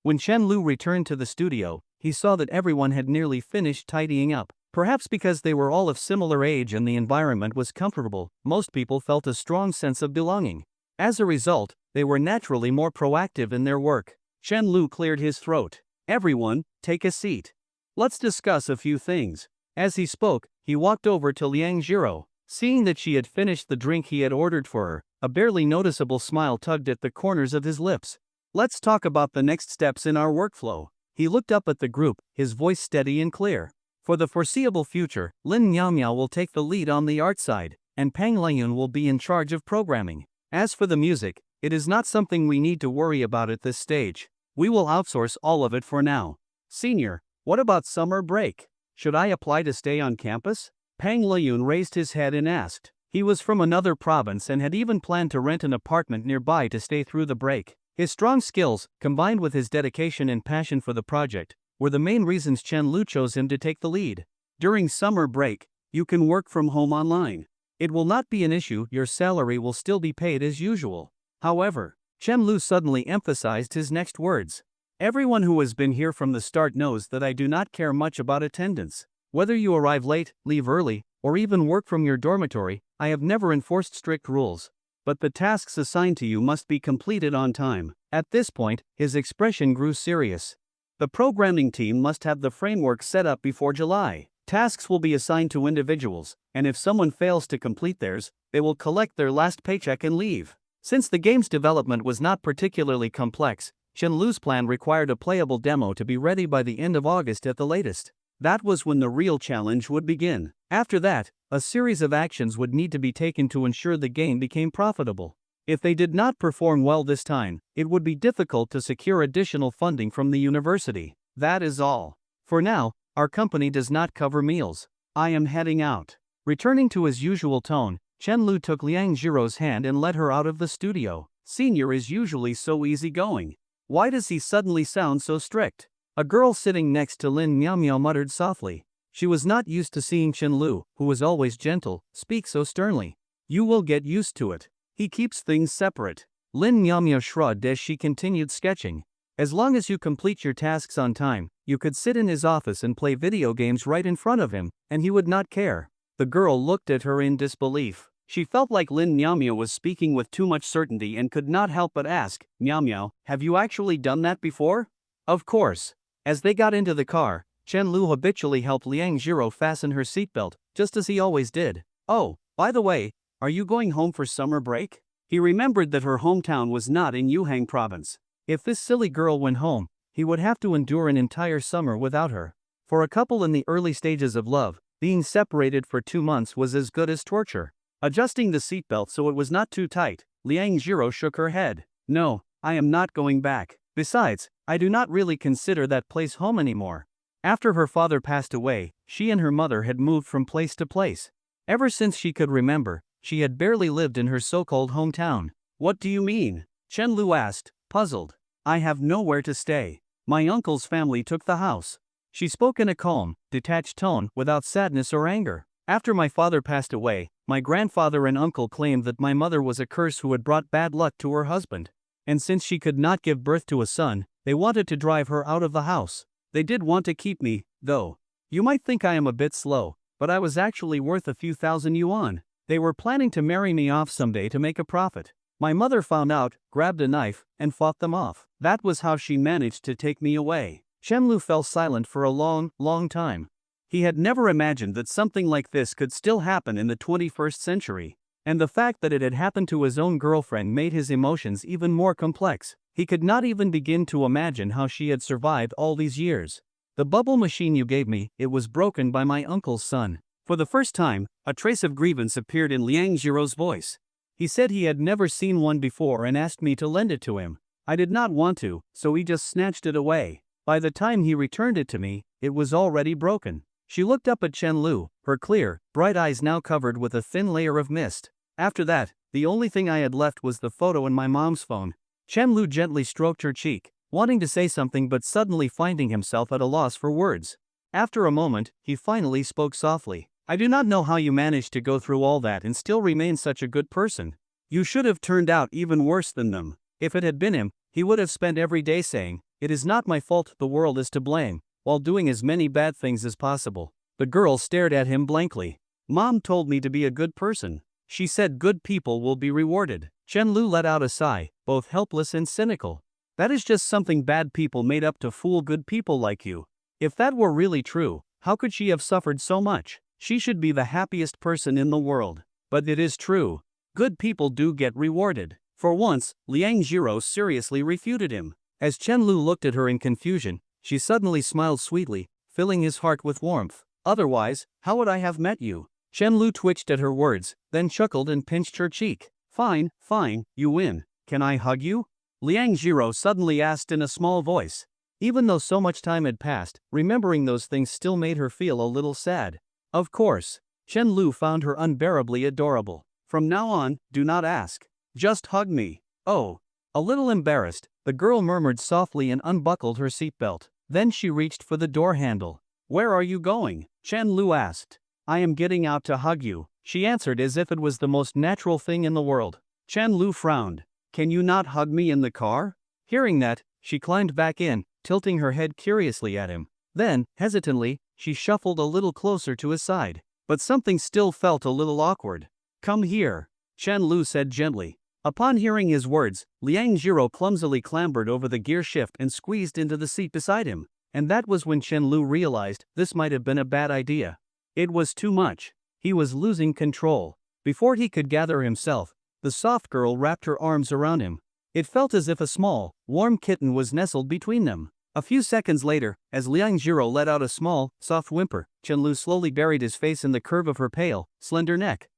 When Chen Lu returned to the studio, he saw that everyone had nearly finished tidying up. Perhaps because they were all of similar age and the environment was comfortable, most people felt a strong sense of belonging. As a result, they were naturally more proactive in their work. Chen Lu cleared his throat. Everyone, take a seat. Let's discuss a few things. As he spoke, he walked over to Liang Jiro. Seeing that she had finished the drink he had ordered for her, a barely noticeable smile tugged at the corners of his lips. Let's talk about the next steps in our workflow. He looked up at the group, his voice steady and clear. For the foreseeable future, Lin Miao will take the lead on the art side, and Pang Leyun will be in charge of programming. As for the music, it is not something we need to worry about at this stage. We will outsource all of it for now. Senior, what about summer break? Should I apply to stay on campus? Pang Leyun raised his head and asked. He was from another province and had even planned to rent an apartment nearby to stay through the break. His strong skills, combined with his dedication and passion for the project, were the main reasons Chen Lu chose him to take the lead. During summer break, you can work from home online. It will not be an issue, your salary will still be paid as usual. However, Chen Lu suddenly emphasized his next words. Everyone who has been here from the start knows that I do not care much about attendance. Whether you arrive late, leave early, or even work from your dormitory, I have never enforced strict rules. But the tasks assigned to you must be completed on time. At this point, his expression grew serious. The programming team must have the framework set up before July. Tasks will be assigned to individuals, and if someone fails to complete theirs, they will collect their last paycheck and leave. Since the game's development was not particularly complex, Chen Lu's plan required a playable demo to be ready by the end of August at the latest. That was when the real challenge would begin. After that, a series of actions would need to be taken to ensure the game became profitable. If they did not perform well this time, it would be difficult to secure additional funding from the university. That is all. For now, our company does not cover meals. I am heading out. Returning to his usual tone, Chen Lu took Liang Jiro's hand and led her out of the studio. Senior is usually so easygoing. Why does he suddenly sound so strict? A girl sitting next to Lin Miao muttered softly. She was not used to seeing Chen Lu, who was always gentle, speak so sternly. You will get used to it. He keeps things separate. Lin Nyamya shrugged as she continued sketching. As long as you complete your tasks on time, you could sit in his office and play video games right in front of him, and he would not care. The girl looked at her in disbelief. She felt like Lin Nyamya was speaking with too much certainty and could not help but ask, Nyamya, have you actually done that before? Of course. As they got into the car, Chen Lu habitually helped Liang Jiro fasten her seatbelt, just as he always did. Oh, by the way, are you going home for summer break? He remembered that her hometown was not in Yuhang province. If this silly girl went home, he would have to endure an entire summer without her. For a couple in the early stages of love, being separated for 2 months was as good as torture. Adjusting the seatbelt so it was not too tight, Liang Jiro shook her head. No, I am not going back. Besides, I do not really consider that place home anymore. After her father passed away, she and her mother had moved from place to place. Ever since she could remember, she had barely lived in her so-called hometown. What do you mean? Chen Lu asked, puzzled. I have nowhere to stay. My uncle's family took the house. She spoke in a calm, detached tone without sadness or anger. After my father passed away, my grandfather and uncle claimed that my mother was a curse who had brought bad luck to her husband. And since she could not give birth to a son, they wanted to drive her out of the house. They did want to keep me, though. You might think I am a bit slow, but I was actually worth a few thousand yuan. They were planning to marry me off someday to make a profit. My mother found out, grabbed a knife, and fought them off. That was how she managed to take me away. Chen Lu fell silent for a long, long time. He had never imagined that something like this could still happen in the 21st century. And the fact that it had happened to his own girlfriend made his emotions even more complex. He could not even begin to imagine how she had survived all these years. The bubble machine you gave me, it was broken by my uncle's son. For the first time, a trace of grievance appeared in Liang Jiro's voice. He said he had never seen one before and asked me to lend it to him. I did not want to, so he just snatched it away. By the time he returned it to me, it was already broken. She looked up at Chen Lu, her clear, bright eyes now covered with a thin layer of mist. After that, the only thing I had left was the photo in my mom's phone. Chen Lu gently stroked her cheek, wanting to say something but suddenly finding himself at a loss for words. After a moment, he finally spoke softly. I do not know how you managed to go through all that and still remain such a good person. You should have turned out even worse than them. If it had been him, he would have spent every day saying, "It is not my fault, the world is to blame," while doing as many bad things as possible. The girl stared at him blankly. Mom told me to be a good person. She said good people will be rewarded. Chen Lu let out a sigh, both helpless and cynical. That is just something bad people made up to fool good people like you. If that were really true, how could she have suffered so much? She should be the happiest person in the world. But it is true. Good people do get rewarded. For once, Liang Jiro seriously refuted him. As Chen Lu looked at her in confusion, she suddenly smiled sweetly, filling his heart with warmth. Otherwise, how would I have met you? Chen Lu twitched at her words, then chuckled and pinched her cheek. Fine, fine, you win. Can I hug you? Liang Jiro suddenly asked in a small voice. Even though so much time had passed, remembering those things still made her feel a little sad. Of course. Chen Lu found her unbearably adorable. From now on, do not ask. Just hug me. Oh. A little embarrassed, the girl murmured softly and unbuckled her seatbelt. Then she reached for the door handle. Where are you going? Chen Lu asked. I am getting out to hug you, she answered as if it was the most natural thing in the world. Chen Lu frowned. Can you not hug me in the car? Hearing that, she climbed back in, tilting her head curiously at him. Then, hesitantly, she shuffled a little closer to his side. But something still felt a little awkward. Come here, Chen Lu said gently. Upon hearing his words, Liang Jiro clumsily clambered over the gear shift and squeezed into the seat beside him. And that was when Chen Lu realized this might have been a bad idea. It was too much. He was losing control. Before he could gather himself, the soft girl wrapped her arms around him. It felt as if a small, warm kitten was nestled between them. A few seconds later, as Liang Jiro let out a small, soft whimper, Chen Lu slowly buried his face in the curve of her pale, slender neck.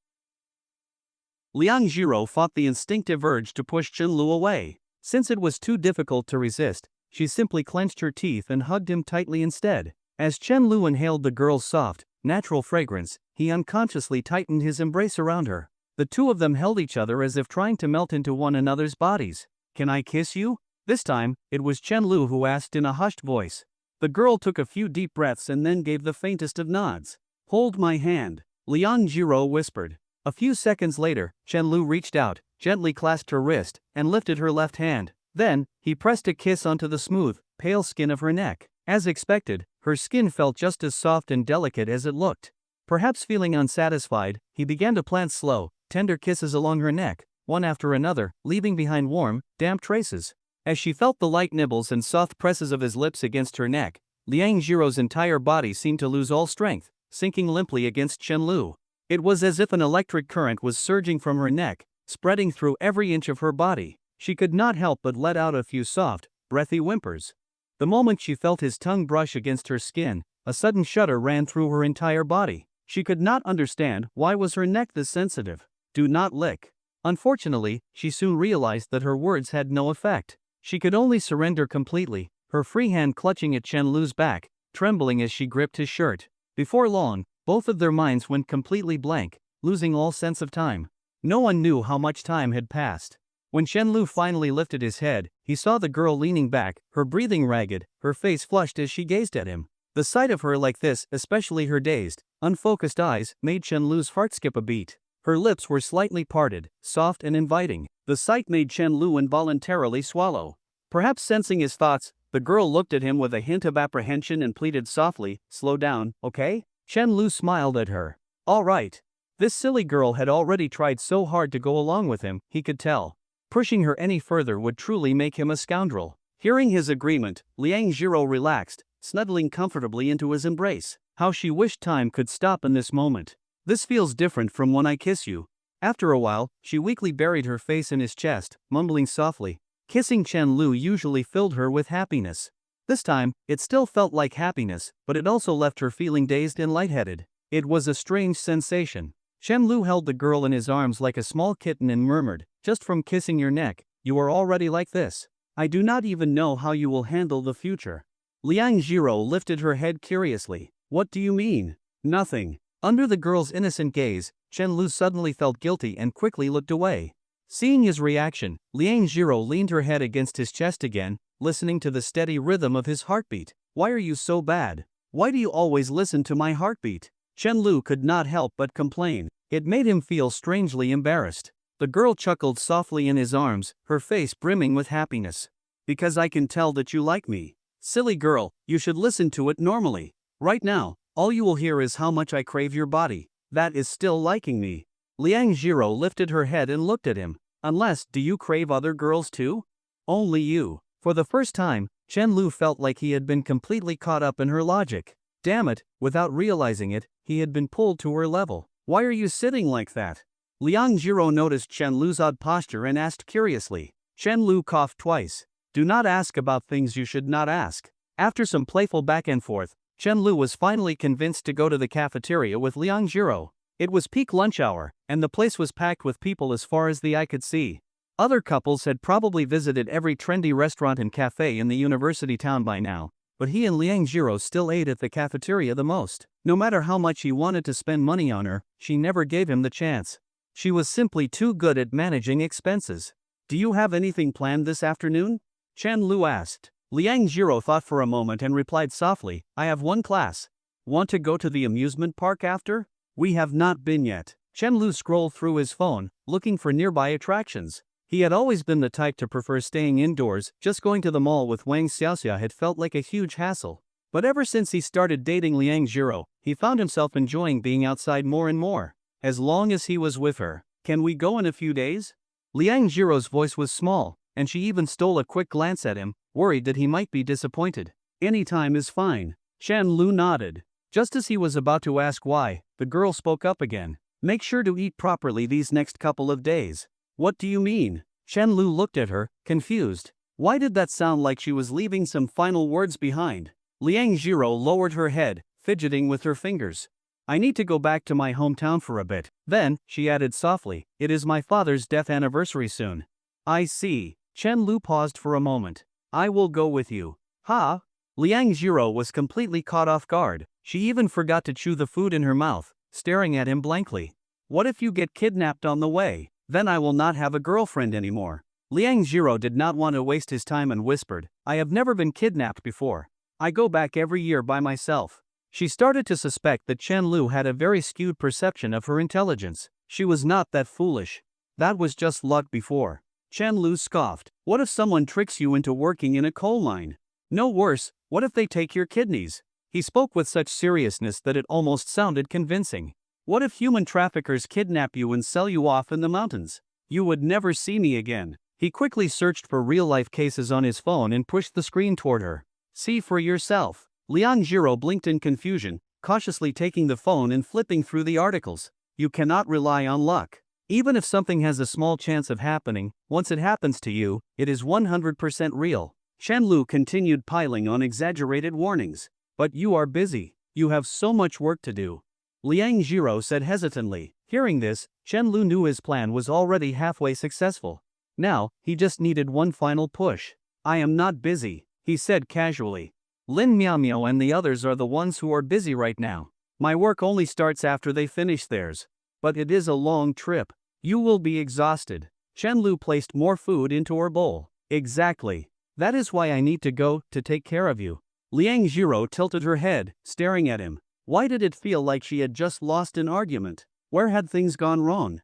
Liang Jiro fought the instinctive urge to push Chen Lu away. Since it was too difficult to resist, she simply clenched her teeth and hugged him tightly instead. As Chen Lu inhaled the girl's soft, natural fragrance, he unconsciously tightened his embrace around her. The two of them held each other as if trying to melt into one another's bodies. Can I kiss you? This time, it was Chen Lu who asked in a hushed voice. The girl took a few deep breaths and then gave the faintest of nods. Hold my hand, Liang Jiro whispered. A few seconds later, Chen Lu reached out, gently clasped her wrist, and lifted her left hand. Then, he pressed a kiss onto the smooth, pale skin of her neck. As expected, her skin felt just as soft and delicate as it looked. Perhaps feeling unsatisfied, he began to plant slow, tender kisses along her neck, one after another, leaving behind warm, damp traces. As she felt the light nibbles and soft presses of his lips against her neck, Liang Jiro's entire body seemed to lose all strength, sinking limply against Chen Lu. It was as if an electric current was surging from her neck, spreading through every inch of her body. She could not help but let out a few soft, breathy whimpers. The moment she felt his tongue brush against her skin, a sudden shudder ran through her entire body. She could not understand why was her neck this sensitive. Do not lick. Unfortunately, she soon realized that her words had no effect. She could only surrender completely, her free hand clutching at Chen Lu's back, trembling as she gripped his shirt. Before long, both of their minds went completely blank, losing all sense of time. No one knew how much time had passed. When Chen Lu finally lifted his head, he saw the girl leaning back, her breathing ragged, her face flushed as she gazed at him. The sight of her like this, especially her dazed, unfocused eyes, made Chen Lu's heart skip a beat. Her lips were slightly parted, soft and inviting. The sight made Chen Lu involuntarily swallow. Perhaps sensing his thoughts, the girl looked at him with a hint of apprehension and pleaded softly, "Slow down, okay?" Chen Lu smiled at her. "All right." This silly girl had already tried so hard to go along with him, he could tell. Pushing her any further would truly make him a scoundrel. Hearing his agreement, Liang Jiro relaxed, snuggling comfortably into his embrace. How she wished time could stop in this moment. "This feels different from when I kiss you." After a while, she weakly buried her face in his chest, mumbling softly. Kissing Chen Lu usually filled her with happiness. This time, it still felt like happiness, but it also left her feeling dazed and lightheaded. It was a strange sensation. Chen Lu held the girl in his arms like a small kitten and murmured, "Just from kissing your neck, you are already like this. I do not even know how you will handle the future." Liang Jiro lifted her head curiously. "What do you mean?" "Nothing." Under the girl's innocent gaze, Chen Lu suddenly felt guilty and quickly looked away. Seeing his reaction, Liang Jiro leaned her head against his chest again, listening to the steady rhythm of his heartbeat. "Why are you so bad? Why do you always listen to my heartbeat?" Chen Lu could not help but complain. It made him feel strangely embarrassed. The girl chuckled softly in his arms, her face brimming with happiness. "Because I can tell that you like me." "Silly girl, you should listen to it normally. Right now, all you will hear is how much I crave your body. That is still liking me." Liang Jiro lifted her head and looked at him. "Unless, do you crave other girls too?" "Only you." For the first time, Chen Lu felt like he had been completely caught up in her logic. Damn it, without realizing it, he had been pulled to her level. "Why are you sitting like that?" Liang Jiro noticed Chen Lu's odd posture and asked curiously. Chen Lu coughed twice. "Do not ask about things you should not ask." After some playful back and forth, Chen Lu was finally convinced to go to the cafeteria with Liang Jiro. It was peak lunch hour, and the place was packed with people as far as the eye could see. Other couples had probably visited every trendy restaurant and cafe in the university town by now, but he and Liang Jiro still ate at the cafeteria the most. No matter how much he wanted to spend money on her, she never gave him the chance. She was simply too good at managing expenses. "Do you have anything planned this afternoon?" Chen Lu asked. Liang Jiro thought for a moment and replied softly, "I have one class. Want to go to the amusement park after?" "We have not been yet." Chen Lu scrolled through his phone, looking for nearby attractions. He had always been the type to prefer staying indoors. Just going to the mall with Wang Xiaoxia had felt like a huge hassle. But ever since he started dating Liang Jiro, he found himself enjoying being outside more and more. As long as he was with her. "Can we go in a few days?" Liang Jiro's voice was small, and she even stole a quick glance at him, worried that he might be disappointed. "Any time is fine." Chen Lu nodded. Just as he was about to ask why, the girl spoke up again. "Make sure to eat properly these next couple of days." "What do you mean?" Chen Lu looked at her, confused. Why did that sound like she was leaving some final words behind? Liang Jiro lowered her head, fidgeting with her fingers. "I need to go back to my hometown for a bit." Then, she added softly, "It is my father's death anniversary soon." "I see." Chen Lu paused for a moment. "I will go with you." "Ha?" Liang Jiro was completely caught off guard. She even forgot to chew the food in her mouth, staring at him blankly. "What if you get kidnapped on the way? Then I will not have a girlfriend anymore." Liang Jiro did not want to waste his time and whispered, "I have never been kidnapped before. I go back every year by myself." She started to suspect that Chen Lu had a very skewed perception of her intelligence. She was not that foolish. That was just luck before. Chen Lu scoffed. What if someone tricks you into working in a coal mine? No worse, what if they take your kidneys? He spoke with such seriousness that it almost sounded convincing. What if human traffickers kidnap you and sell you off in the mountains? You would never see me again. He quickly searched for real-life cases on his phone and pushed the screen toward her. See for yourself. Liang Jiro blinked in confusion, cautiously taking the phone and flipping through the articles. You cannot rely on luck. Even if something has a small chance of happening, once it happens to you, it is 100% real. Chen Lu continued piling on exaggerated warnings. But you are busy. You have so much work to do. Liang Jiro said hesitantly. Hearing this, Chen Lu knew his plan was already halfway successful. Now, he just needed one final push. I am not busy, he said casually. Lin Miao Miao and the others are the ones who are busy right now. My work only starts after they finish theirs. But it is a long trip. You will be exhausted. Chen Lu placed more food into her bowl. Exactly. That is why I need to go to take care of you. Liang Jiro tilted her head, staring at him. Why did it feel like she had just lost an argument? Where had things gone wrong?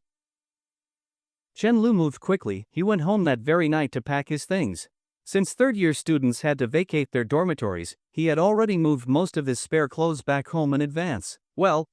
Chen Lu moved quickly. He went home that very night to pack his things. Since third-year students had to vacate their dormitories, he had already moved most of his spare clothes back home in advance. Well,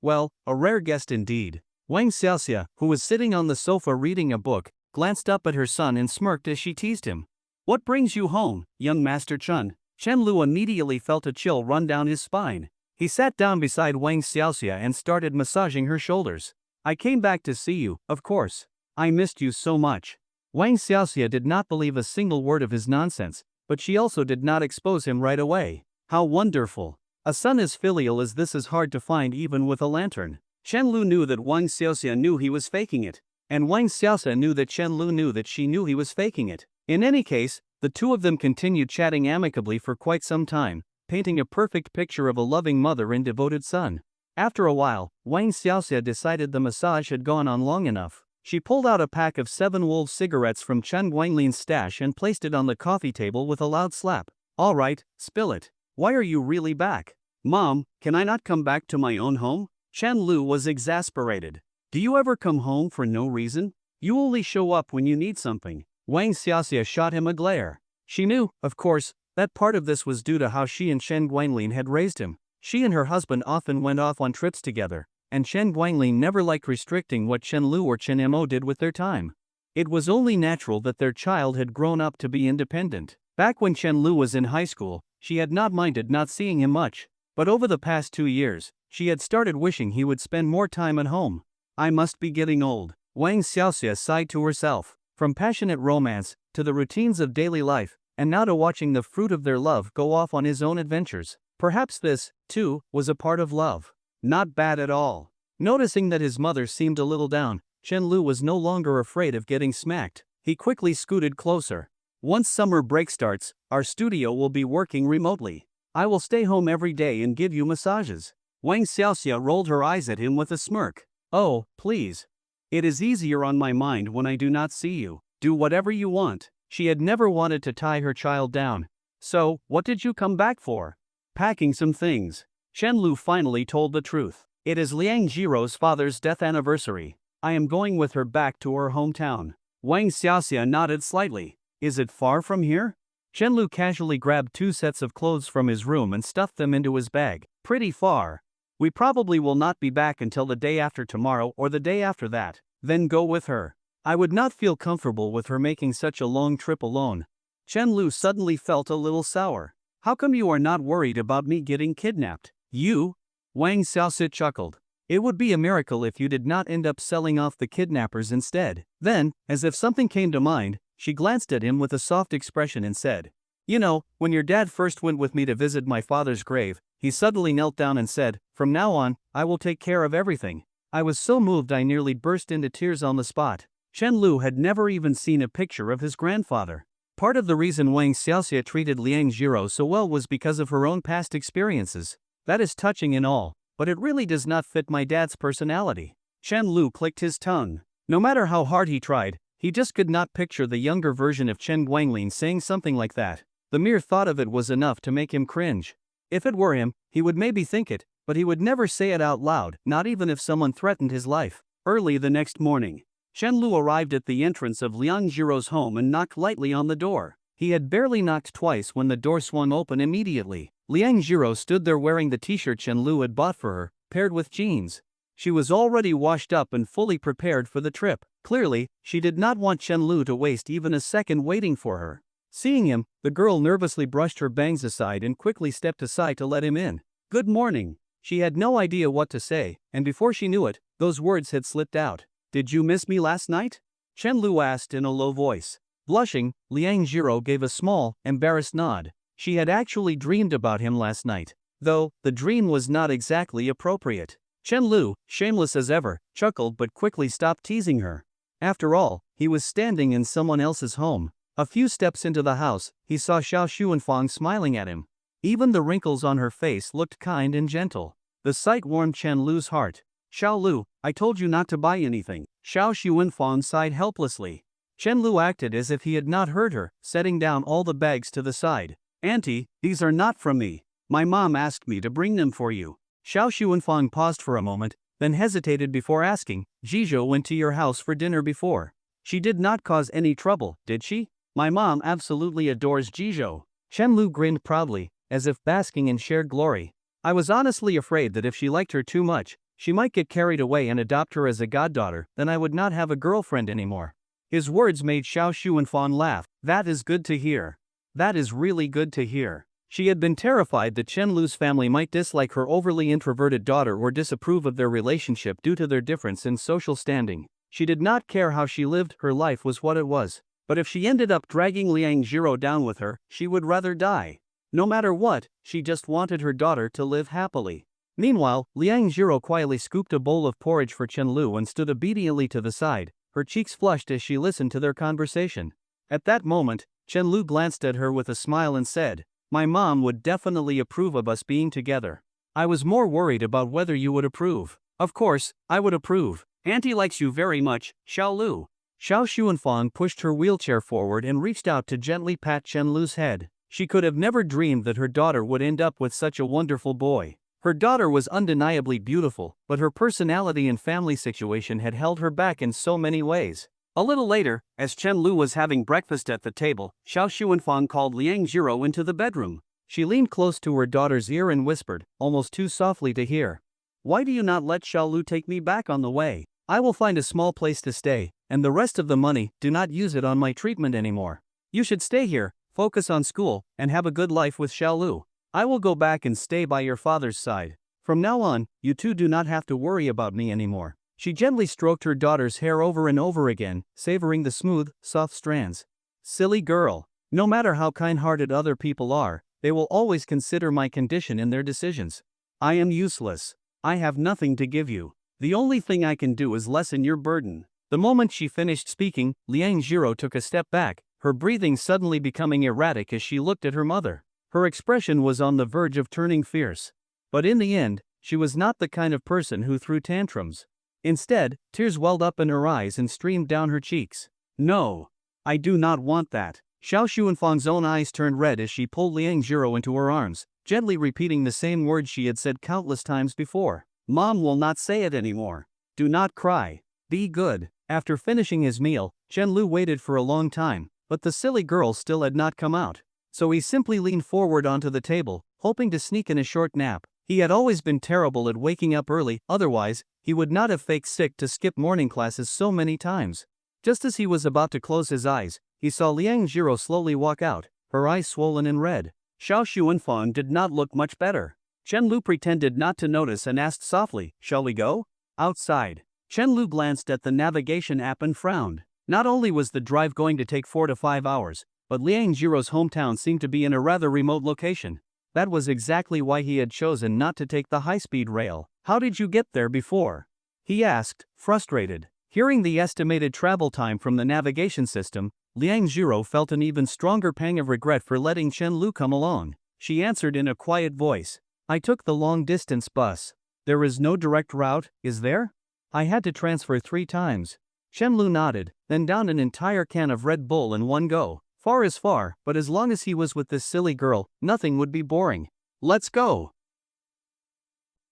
a rare guest indeed. Wang Xiaoxia, who was sitting on the sofa reading a book, glanced up at her son and smirked as she teased him. What brings you home, young Master Chen? Chen Lu immediately felt a chill run down his spine. He sat down beside Wang Xiaoxia and started massaging her shoulders. I came back to see you, of course. I missed you so much. Wang Xiaoxia did not believe a single word of his nonsense, but she also did not expose him right away. How wonderful. A son as filial as this is hard to find even with a lantern. Chen Lu knew that Wang Xiaoxia knew he was faking it, and Wang Xiaoxia knew that Chen Lu knew that she knew he was faking it. In any case, the two of them continued chatting amicably for quite some time, painting a perfect picture of a loving mother and devoted son. After a while, Wang Xiaoxia decided the massage had gone on long enough. She pulled out a pack of 7 Wolves cigarettes from Chen Guanglin's stash and placed it on the coffee table with a loud slap. All right, spill it. Why are you really back? Mom, can I not come back to my own home? Chen Lu was exasperated. Do you ever come home for no reason? You only show up when you need something. Wang Xiaoxia shot him a glare. She knew, of course, that part of this was due to how she and Chen Guanglin had raised him. She and her husband often went off on trips together, and Chen Guanglin never liked restricting what Chen Lu or Chen Mo did with their time. It was only natural that their child had grown up to be independent. Back when Chen Lu was in high school, she had not minded not seeing him much. But over the past 2 years, she had started wishing he would spend more time at home. I must be getting old. Wang Xiaoxia sighed to herself. From passionate romance, to the routines of daily life, and now to watching the fruit of their love go off on his own adventures. Perhaps this, too, was a part of love. Not bad at all. Noticing that his mother seemed a little down, Chen Lu was no longer afraid of getting smacked. He quickly scooted closer. Once summer break starts, our studio will be working remotely. I will stay home every day and give you massages. Wang Xiaoxia rolled her eyes at him with a smirk. Oh, please. It is easier on my mind when I do not see you. Do whatever you want. She had never wanted to tie her child down. So, what did you come back for? Packing some things. Chen Lu finally told the truth. It is Liang Jiro's father's death anniversary. I am going with her back to her hometown. Wang Xiaoxia nodded slightly. Is it far from here? Chen Lu casually grabbed 2 sets of clothes from his room and stuffed them into his bag. Pretty far. We probably will not be back until the day after tomorrow or the day after that. Then go with her. I would not feel comfortable with her making such a long trip alone. Chen Lu suddenly felt a little sour. How come you are not worried about me getting kidnapped? You? Wang Xiaoxia chuckled. It would be a miracle if you did not end up selling off the kidnappers instead. Then, as if something came to mind, she glanced at him with a soft expression and said, You know, when your dad first went with me to visit my father's grave, he suddenly knelt down and said, From now on, I will take care of everything. I was so moved I nearly burst into tears on the spot. Chen Lu had never even seen a picture of his grandfather. Part of the reason Wang Xiaoxia treated Liang Jiro so well was because of her own past experiences. That is touching and all, but it really does not fit my dad's personality. Chen Lu clicked his tongue. No matter how hard he tried, he just could not picture the younger version of Chen Guanglin saying something like that. The mere thought of it was enough to make him cringe. If it were him, he would maybe think it, but he would never say it out loud, not even if someone threatened his life. Early the next morning, Chen Lu arrived at the entrance of Liang Jiro's home and knocked lightly on the door. He had barely knocked twice when the door swung open immediately. Liang Jiro stood there wearing the t-shirt Chen Lu had bought for her, paired with jeans. She was already washed up and fully prepared for the trip. Clearly, she did not want Chen Lu to waste even a second waiting for her. Seeing him, the girl nervously brushed her bangs aside and quickly stepped aside to let him in. "Good morning." She had no idea what to say, and before she knew it, those words had slipped out. "Did you miss me last night?" Chen Lu asked in a low voice. Blushing, Liang Jiro gave a small, embarrassed nod. She had actually dreamed about him last night, though the dream was not exactly appropriate. Chen Lu, shameless as ever, chuckled but quickly stopped teasing her. After all, he was standing in someone else's home. A few steps into the house, he saw Xiao Xuanfang smiling at him. Even the wrinkles on her face looked kind and gentle. The sight warmed Chen Lu's heart. "Xiao Lu, I told you not to buy anything." Xiao Xuanfang sighed helplessly. Chen Lu acted as if he had not heard her, setting down all the bags to the side. "Auntie, these are not from me. My mom asked me to bring them for you." Xiao Xuanfang paused for a moment, then hesitated before asking, "Jizhou went to your house for dinner before. She did not cause any trouble, did she?" "My mom absolutely adores Jizhou." Chen Lu grinned proudly, as if basking in shared glory. "I was honestly afraid that if she liked her too much, she might get carried away and adopt her as a goddaughter, then I would not have a girlfriend anymore." His words made Xiao Xuanfang laugh. "That is good to hear. That is really good to hear." She had been terrified that Chen Lu's family might dislike her overly introverted daughter or disapprove of their relationship due to their difference in social standing. She did not care how she lived, her life was what it was. But if she ended up dragging Liang Jiro down with her, she would rather die. No matter what, she just wanted her daughter to live happily. Meanwhile, Liang Jiro quietly scooped a bowl of porridge for Chen Lu and stood obediently to the side, her cheeks flushed as she listened to their conversation. At that moment, Chen Lu glanced at her with a smile and said, "My mom would definitely approve of us being together. I was more worried about whether you would approve." "Of course, I would approve. Auntie likes you very much, Xiao Lu." Xiao Xuanfang pushed her wheelchair forward and reached out to gently pat Chen Lu's head. She could have never dreamed that her daughter would end up with such a wonderful boy. Her daughter was undeniably beautiful, but her personality and family situation had held her back in so many ways. A little later, as Chen Lu was having breakfast at the table, Xiao Xuanfang called Liang Jiro into the bedroom. She leaned close to her daughter's ear and whispered, almost too softly to hear, "Why do you not let Xiao Lu take me back on the way? I will find a small place to stay, and the rest of the money, do not use it on my treatment anymore. You should stay here, focus on school, and have a good life with Xiao Lu. I will go back and stay by your father's side. From now on, you two do not have to worry about me anymore." She gently stroked her daughter's hair over and over again, savoring the smooth, soft strands. "Silly girl. No matter how kind-hearted other people are, they will always consider my condition in their decisions. I am useless. I have nothing to give you. The only thing I can do is lessen your burden." The moment she finished speaking, Liang Jiro took a step back, her breathing suddenly becoming erratic as she looked at her mother. Her expression was on the verge of turning fierce. But in the end, she was not the kind of person who threw tantrums. Instead, tears welled up in her eyes and streamed down her cheeks. "No. I do not want that." Xiao Xuanfang's own eyes turned red as she pulled Liang Jiro into her arms, gently repeating the same words she had said countless times before. "Mom will not say it anymore. Do not cry. Be good." After finishing his meal, Chen Lu waited for a long time, but the silly girl still had not come out. So he simply leaned forward onto the table, hoping to sneak in a short nap. He had always been terrible at waking up early, otherwise, he would not have faked sick to skip morning classes so many times. Just as he was about to close his eyes, he saw Liang Jiro slowly walk out, her eyes swollen and red. Xiao Xuanfang did not look much better. Chen Lu pretended not to notice and asked softly, "Shall we go?" Outside, Chen Lu glanced at the navigation app and frowned. Not only was the drive going to take 4 to 5 hours, but Liang Jiro's hometown seemed to be in a rather remote location. That was exactly why he had chosen not to take the high-speed rail. "How did you get there before?" he asked, frustrated. Hearing the estimated travel time from the navigation system, Liang Jiro felt an even stronger pang of regret for letting Chen Lu come along. She answered in a quiet voice, "I took the long-distance bus." "There is no direct route, is there?" "I had to transfer 3 times." Chen Lu nodded, then downed an entire can of Red Bull in one go. Far is far, but as long as he was with this silly girl, nothing would be boring. "Let's go."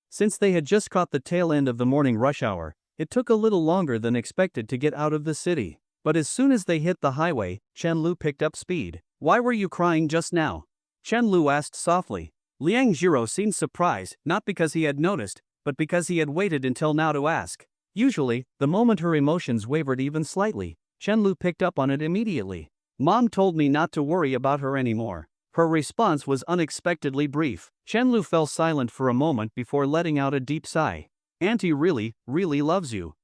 Since they had just caught the tail end of the morning rush hour, It took a little longer than expected to get out of the city. But as soon as they hit the highway, Chen-Lu picked up speed. "Why were you crying just now?" Chen-Lu asked softly. Liang Jiro seemed surprised, not because he had noticed, but because he had waited until now to ask. Usually, the moment her emotions wavered even slightly, Chen-Lu picked up on it immediately. "Mom told me not to worry about her anymore." Her response was unexpectedly brief. Chen-Lu fell silent for a moment before letting out a deep sigh. "Auntie really, really loves you."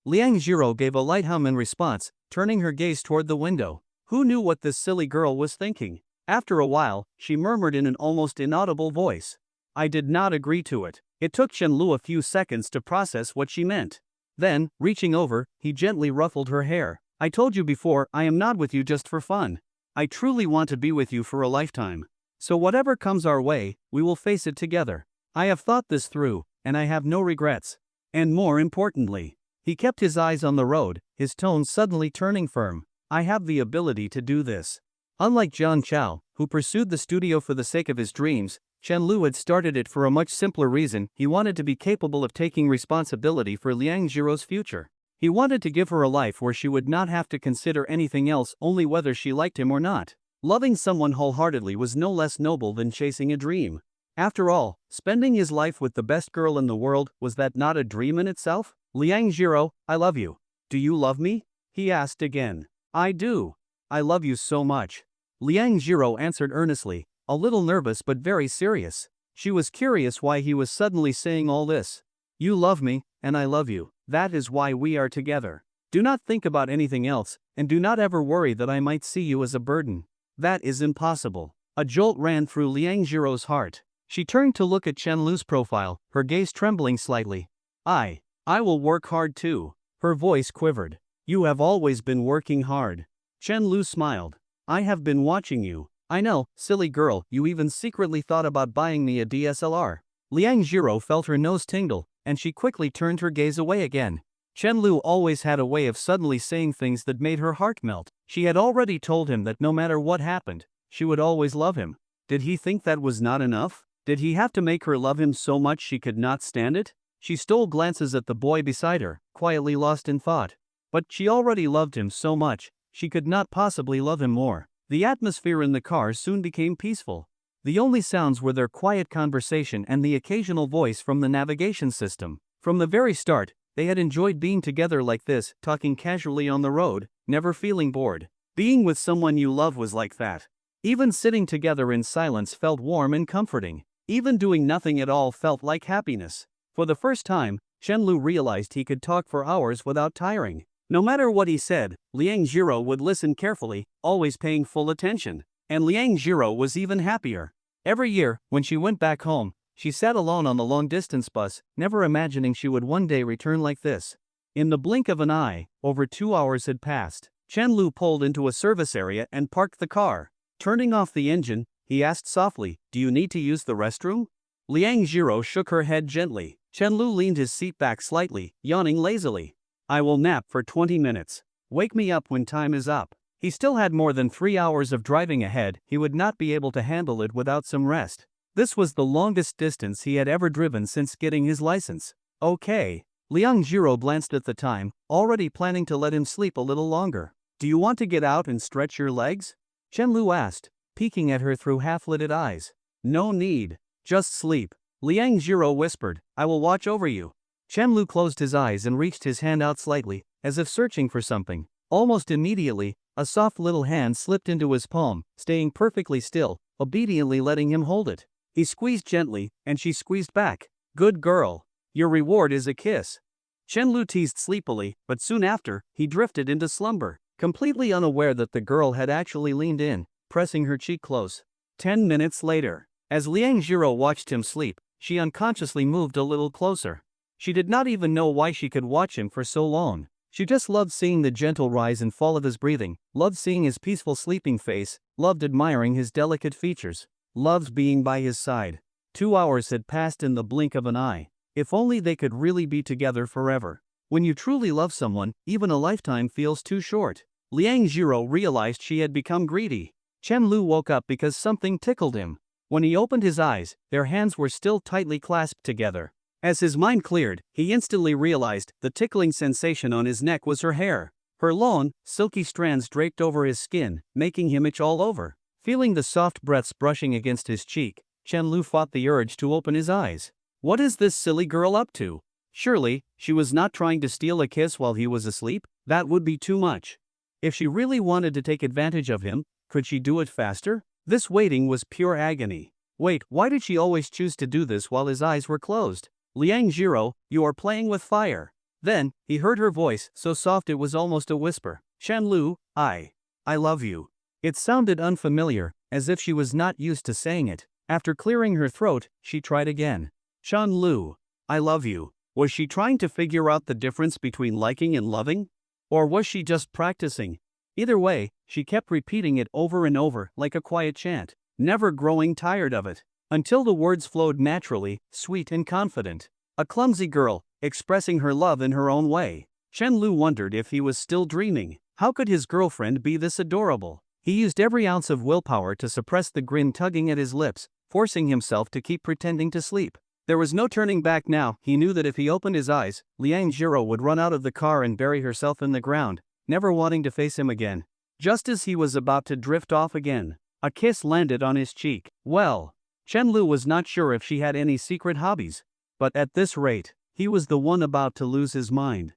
Liang Jiro gave a light hum in response, turning her gaze toward the window. Who knew what this silly girl was thinking? After a while, she murmured in an almost inaudible voice. "I did not agree to it." It took Chen-Lu a few seconds to process what she meant. Then, reaching over, he gently ruffled her hair. "I told you before, I am not with you just for fun. I truly want to be with you for a lifetime. So whatever comes our way, we will face it together. I have thought this through, and I have no regrets." And more importantly, he kept his eyes on the road, his tone suddenly turning firm. "I have the ability to do this." Unlike Jiang Chao, who pursued the studio for the sake of his dreams, Chen-Lu had started it for a much simpler reason. He wanted to be capable of taking responsibility for Liang Jiro's future. He wanted to give her a life where she would not have to consider anything else, only whether she liked him or not. Loving someone wholeheartedly was no less noble than chasing a dream. After all, spending his life with the best girl in the world, was that not a dream in itself? "Liang Jiro, I love you. Do you love me?" he asked again. "I do. I love you so much." Liang Jiro answered earnestly, a little nervous but very serious. She was curious why he was suddenly saying all this. "You love me, and I love you. That is why we are together. Do not think about anything else, and do not ever worry that I might see you as a burden. That is impossible." A jolt ran through Liang Jiro's heart. She turned to look at Chen-Lu's profile, her gaze trembling slightly. I will work hard too." Her voice quivered. "You have always been working hard." Chen-Lu smiled. "I have been watching you. I know, silly girl, you even secretly thought about buying me a DSLR. Liang Jiro felt her nose tingle, and she quickly turned her gaze away again. Chen-Lu always had a way of suddenly saying things that made her heart melt. She had already told him that no matter what happened, she would always love him. Did he think that was not enough? Did he have to make her love him so much she could not stand it? She stole glances at the boy beside her, quietly lost in thought. But she already loved him so much, she could not possibly love him more. The atmosphere in the car soon became peaceful. The only sounds were their quiet conversation and the occasional voice from the navigation system. From the very start, they had enjoyed being together like this, talking casually on the road, never feeling bored. Being with someone you love was like that. Even sitting together in silence felt warm and comforting. Even doing nothing at all felt like happiness. For the first time, Chen-Lu realized he could talk for hours without tiring. No matter what he said, Liang Jiro would listen carefully, always paying full attention. And Liang Jiro was even happier. Every year, when she went back home, she sat alone on the long-distance bus, never imagining she would one day return like this. In the blink of an eye, over 2 hours had passed. Chen-Lu pulled into a service area and parked the car. Turning off the engine, he asked softly, "Do you need to use the restroom?" Liang Jiro shook her head gently. Chen-Lu leaned his seat back slightly, yawning lazily. "I will nap for 20 minutes. Wake me up when time is up." He still had more than 3 hours of driving ahead. He would not be able to handle it without some rest. This was the longest distance he had ever driven since getting his license. "Okay." Liang Jiro glanced at the time, already planning to let him sleep a little longer. "Do you want to get out and stretch your legs?" Chen-Lu asked, peeking at her through half-lidded eyes. "No need. Just sleep." Liang Jiro whispered, "I will watch over you." Chen-Lu closed his eyes and reached his hand out slightly, as if searching for something. Almost immediately, a soft little hand slipped into his palm, staying perfectly still, obediently letting him hold it. He squeezed gently, and she squeezed back. "Good girl. Your reward is a kiss." Chen-Lu teased sleepily, but soon after, he drifted into slumber, completely unaware that the girl had actually leaned in, pressing her cheek close. 10 minutes later, as Liang Jiro watched him sleep, she unconsciously moved a little closer. She did not even know why she could watch him for so long. She just loved seeing the gentle rise and fall of his breathing, loved seeing his peaceful sleeping face, loved admiring his delicate features, loved being by his side. 2 hours had passed in the blink of an eye. If only they could really be together forever. When you truly love someone, even a lifetime feels too short. Liang Jiro realized she had become greedy. Chen-Lu woke up because something tickled him. When he opened his eyes, their hands were still tightly clasped together. As his mind cleared, he instantly realized the tickling sensation on his neck was her hair. Her long, silky strands draped over his skin, making him itch all over. Feeling the soft breaths brushing against his cheek, Chen-Lu fought the urge to open his eyes. What is this silly girl up to? Surely, she was not trying to steal a kiss while he was asleep? That would be too much. If she really wanted to take advantage of him, could she do it faster? This waiting was pure agony. Wait, why did she always choose to do this while his eyes were closed? Liang Jiro, you are playing with fire. Then, he heard her voice, so soft it was almost a whisper. Chen-Lu, I love you. It sounded unfamiliar, as if she was not used to saying it. After clearing her throat, she tried again. Chen-Lu, I love you. Was she trying to figure out the difference between liking and loving? Or was she just practicing? Either way, she kept repeating it over and over like a quiet chant, never growing tired of it, until the words flowed naturally, sweet and confident. A clumsy girl, expressing her love in her own way. Chen-Lu wondered if he was still dreaming. How could his girlfriend be this adorable? He used every ounce of willpower to suppress the grin tugging at his lips, forcing himself to keep pretending to sleep. There was no turning back now. He knew that if he opened his eyes, Liang Jiro would run out of the car and bury herself in the ground, never wanting to face him again. Just as he was about to drift off again, a kiss landed on his cheek. Well, Chen-Lu was not sure if she had any secret hobbies, but at this rate, he was the one about to lose his mind.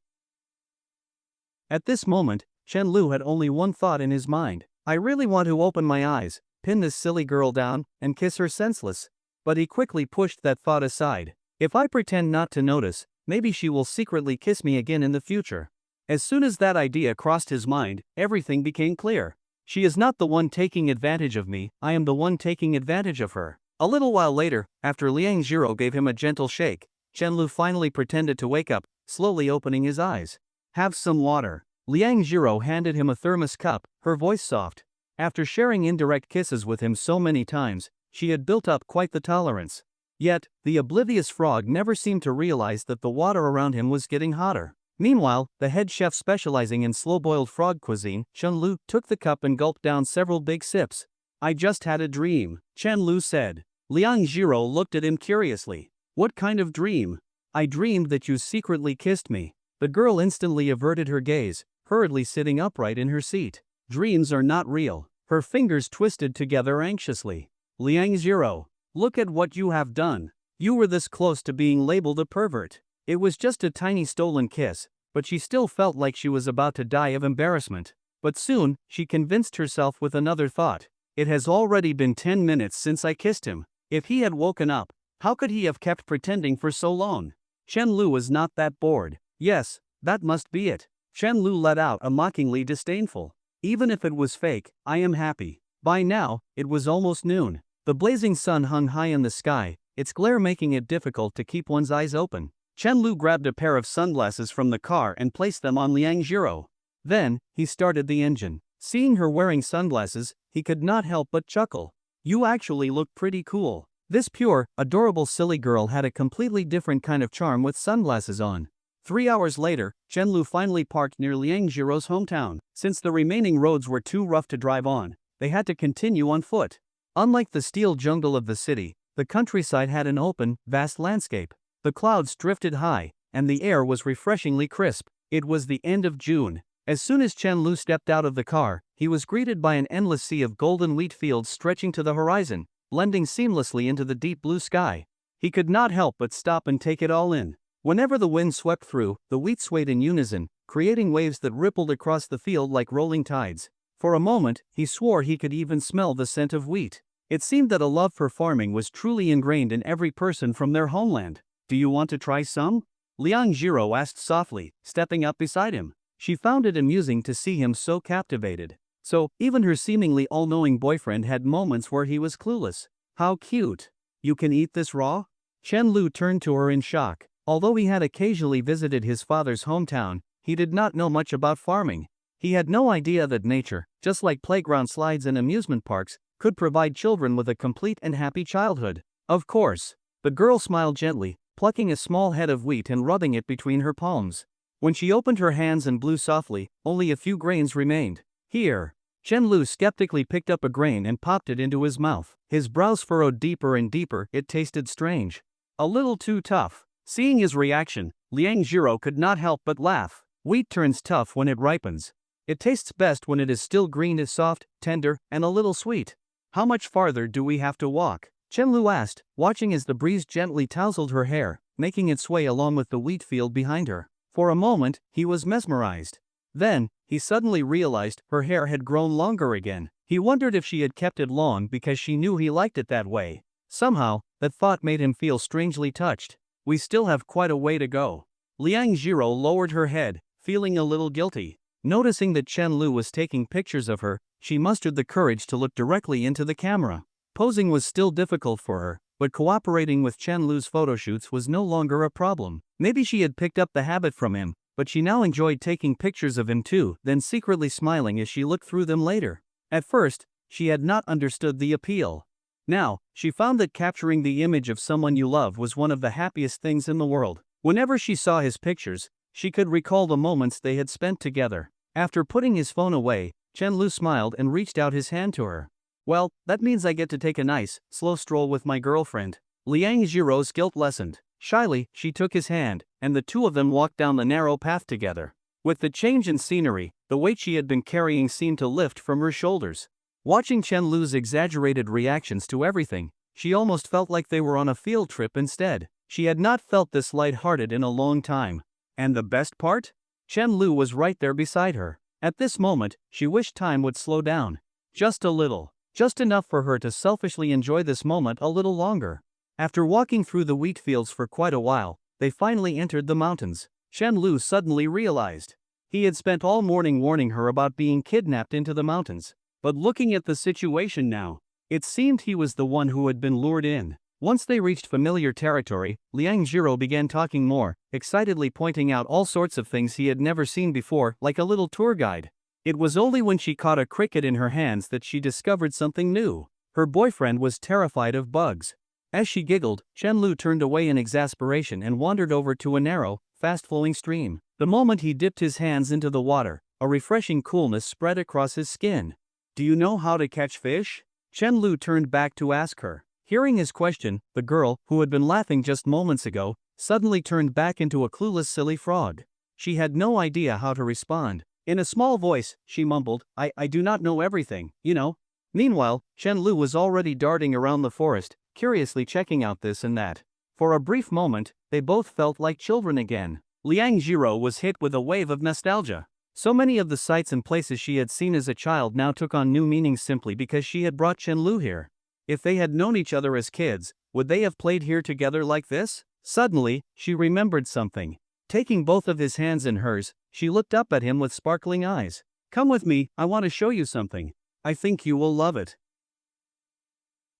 At this moment, Chen-Lu had only one thought in his mind. I really want to open my eyes, pin this silly girl down, and kiss her senseless. But he quickly pushed that thought aside. If I pretend not to notice, maybe she will secretly kiss me again in the future. As soon as that idea crossed his mind, everything became clear. She is not the one taking advantage of me, I am the one taking advantage of her. A little while later, after Liang Jiro gave him a gentle shake, Chen-Lu finally pretended to wake up, slowly opening his eyes. Have some water. Liang Jiro handed him a thermos cup, her voice soft. After sharing indirect kisses with him so many times, she had built up quite the tolerance. Yet, the oblivious frog never seemed to realize that the water around him was getting hotter. Meanwhile, the head chef specializing in slow-boiled frog cuisine, Chen-Lu, took the cup and gulped down several big sips. I just had a dream, Chen-Lu said. Liang Jiro looked at him curiously. What kind of dream? I dreamed that you secretly kissed me. The girl instantly averted her gaze, hurriedly sitting upright in her seat. Dreams are not real. Her fingers twisted together anxiously. Liang Jiro, look at what you have done. You were this close to being labeled a pervert. It was just a tiny stolen kiss, but she still felt like she was about to die of embarrassment. But soon, she convinced herself with another thought. It has already been 10 minutes since I kissed him. If he had woken up, how could he have kept pretending for so long? Chen-Lu was not that bored. Yes, that must be it. Chen-Lu let out a mockingly disdainful. Even if it was fake, I am happy. By now, it was almost noon. The blazing sun hung high in the sky, its glare making it difficult to keep one's eyes open. Chen-Lu grabbed a pair of sunglasses from the car and placed them on Liang Jiro. Then, he started the engine. Seeing her wearing sunglasses, he could not help but chuckle. You actually look pretty cool. This pure, adorable silly girl had a completely different kind of charm with sunglasses on. 3 hours later, Chen-Lu finally parked near Liang Jiro's hometown. Since the remaining roads were too rough to drive on, they had to continue on foot. Unlike the steel jungle of the city, the countryside had an open, vast landscape. The clouds drifted high, and the air was refreshingly crisp. It was the end of June. As soon as Chen-Lu stepped out of the car, he was greeted by an endless sea of golden wheat fields stretching to the horizon, blending seamlessly into the deep blue sky. He could not help but stop and take it all in. Whenever the wind swept through, the wheat swayed in unison, creating waves that rippled across the field like rolling tides. For a moment, he swore he could even smell the scent of wheat. It seemed that a love for farming was truly ingrained in every person from their homeland. Do you want to try some? Liang Jiro asked softly, stepping up beside him. She found it amusing to see him so captivated. So, even her seemingly all-knowing boyfriend had moments where he was clueless. How cute. You can eat this raw? Chen-Lu turned to her in shock. Although he had occasionally visited his father's hometown, he did not know much about farming. He had no idea that nature, just like playground slides and amusement parks, could provide children with a complete and happy childhood. Of course. The girl smiled gently, plucking a small head of wheat and rubbing it between her palms. When she opened her hands and blew softly, only a few grains remained. Here. Chen-Lu skeptically picked up a grain and popped it into his mouth. His brows furrowed deeper and deeper. It tasted strange. A little too tough. Seeing his reaction, Liang Jiro could not help but laugh. Wheat turns tough when it ripens. It tastes best when it is still green, is soft, tender, and a little sweet. How much farther do we have to walk? Chenlu asked, watching as the breeze gently tousled her hair, making it sway along with the wheat field behind her. For a moment, he was mesmerized. Then, he suddenly realized her hair had grown longer again. He wondered if she had kept it long because she knew he liked it that way. Somehow, that thought made him feel strangely touched. We still have quite a way to go. Liang Jiro lowered her head, feeling a little guilty. Noticing that Chenlu was taking pictures of her, she mustered the courage to look directly into the camera. Posing was still difficult for her, but cooperating with Chenlu's photoshoots was no longer a problem. Maybe she had picked up the habit from him, but she now enjoyed taking pictures of him too, then secretly smiling as she looked through them later. At first, she had not understood the appeal. Now, she found that capturing the image of someone you love was one of the happiest things in the world. Whenever she saw his pictures, she could recall the moments they had spent together. After putting his phone away, Chenlu smiled and reached out his hand to her. Well, that means I get to take a nice, slow stroll with my girlfriend. Liang Jiro's guilt lessened. Shyly, she took his hand, and the two of them walked down the narrow path together. With the change in scenery, the weight she had been carrying seemed to lift from her shoulders. Watching Chenlu's exaggerated reactions to everything, she almost felt like they were on a field trip instead. She had not felt this light-hearted in a long time. And the best part? Chenlu was right there beside her. At this moment, she wished time would slow down. Just a little. Just enough for her to selfishly enjoy this moment a little longer. After walking through the wheat fields for quite a while, they finally entered the mountains. Chenlu suddenly realized. He had spent all morning warning her about being kidnapped into the mountains. But looking at the situation now, it seemed he was the one who had been lured in. Once they reached familiar territory, Liang Jiro began talking more, excitedly pointing out all sorts of things he had never seen before, like a little tour guide. It was only when she caught a cricket in her hands that she discovered something new. Her boyfriend was terrified of bugs. As she giggled, Chenlu turned away in exasperation and wandered over to a narrow, fast-flowing stream. The moment he dipped his hands into the water, a refreshing coolness spread across his skin. "Do you know how to catch fish?" Chenlu turned back to ask her. Hearing his question, the girl, who had been laughing just moments ago, suddenly turned back into a clueless silly frog. She had no idea how to respond. In a small voice, she mumbled, I do not know everything, you know." Meanwhile, Chenlu was already darting around the forest, curiously checking out this and that. For a brief moment, they both felt like children again. Liang Jiro was hit with a wave of nostalgia. So many of the sights and places she had seen as a child now took on new meanings simply because she had brought Chenlu here. If they had known each other as kids, would they have played here together like this? Suddenly, she remembered something. Taking both of his hands in hers, she looked up at him with sparkling eyes. "Come with me, I want to show you something. I think you will love it."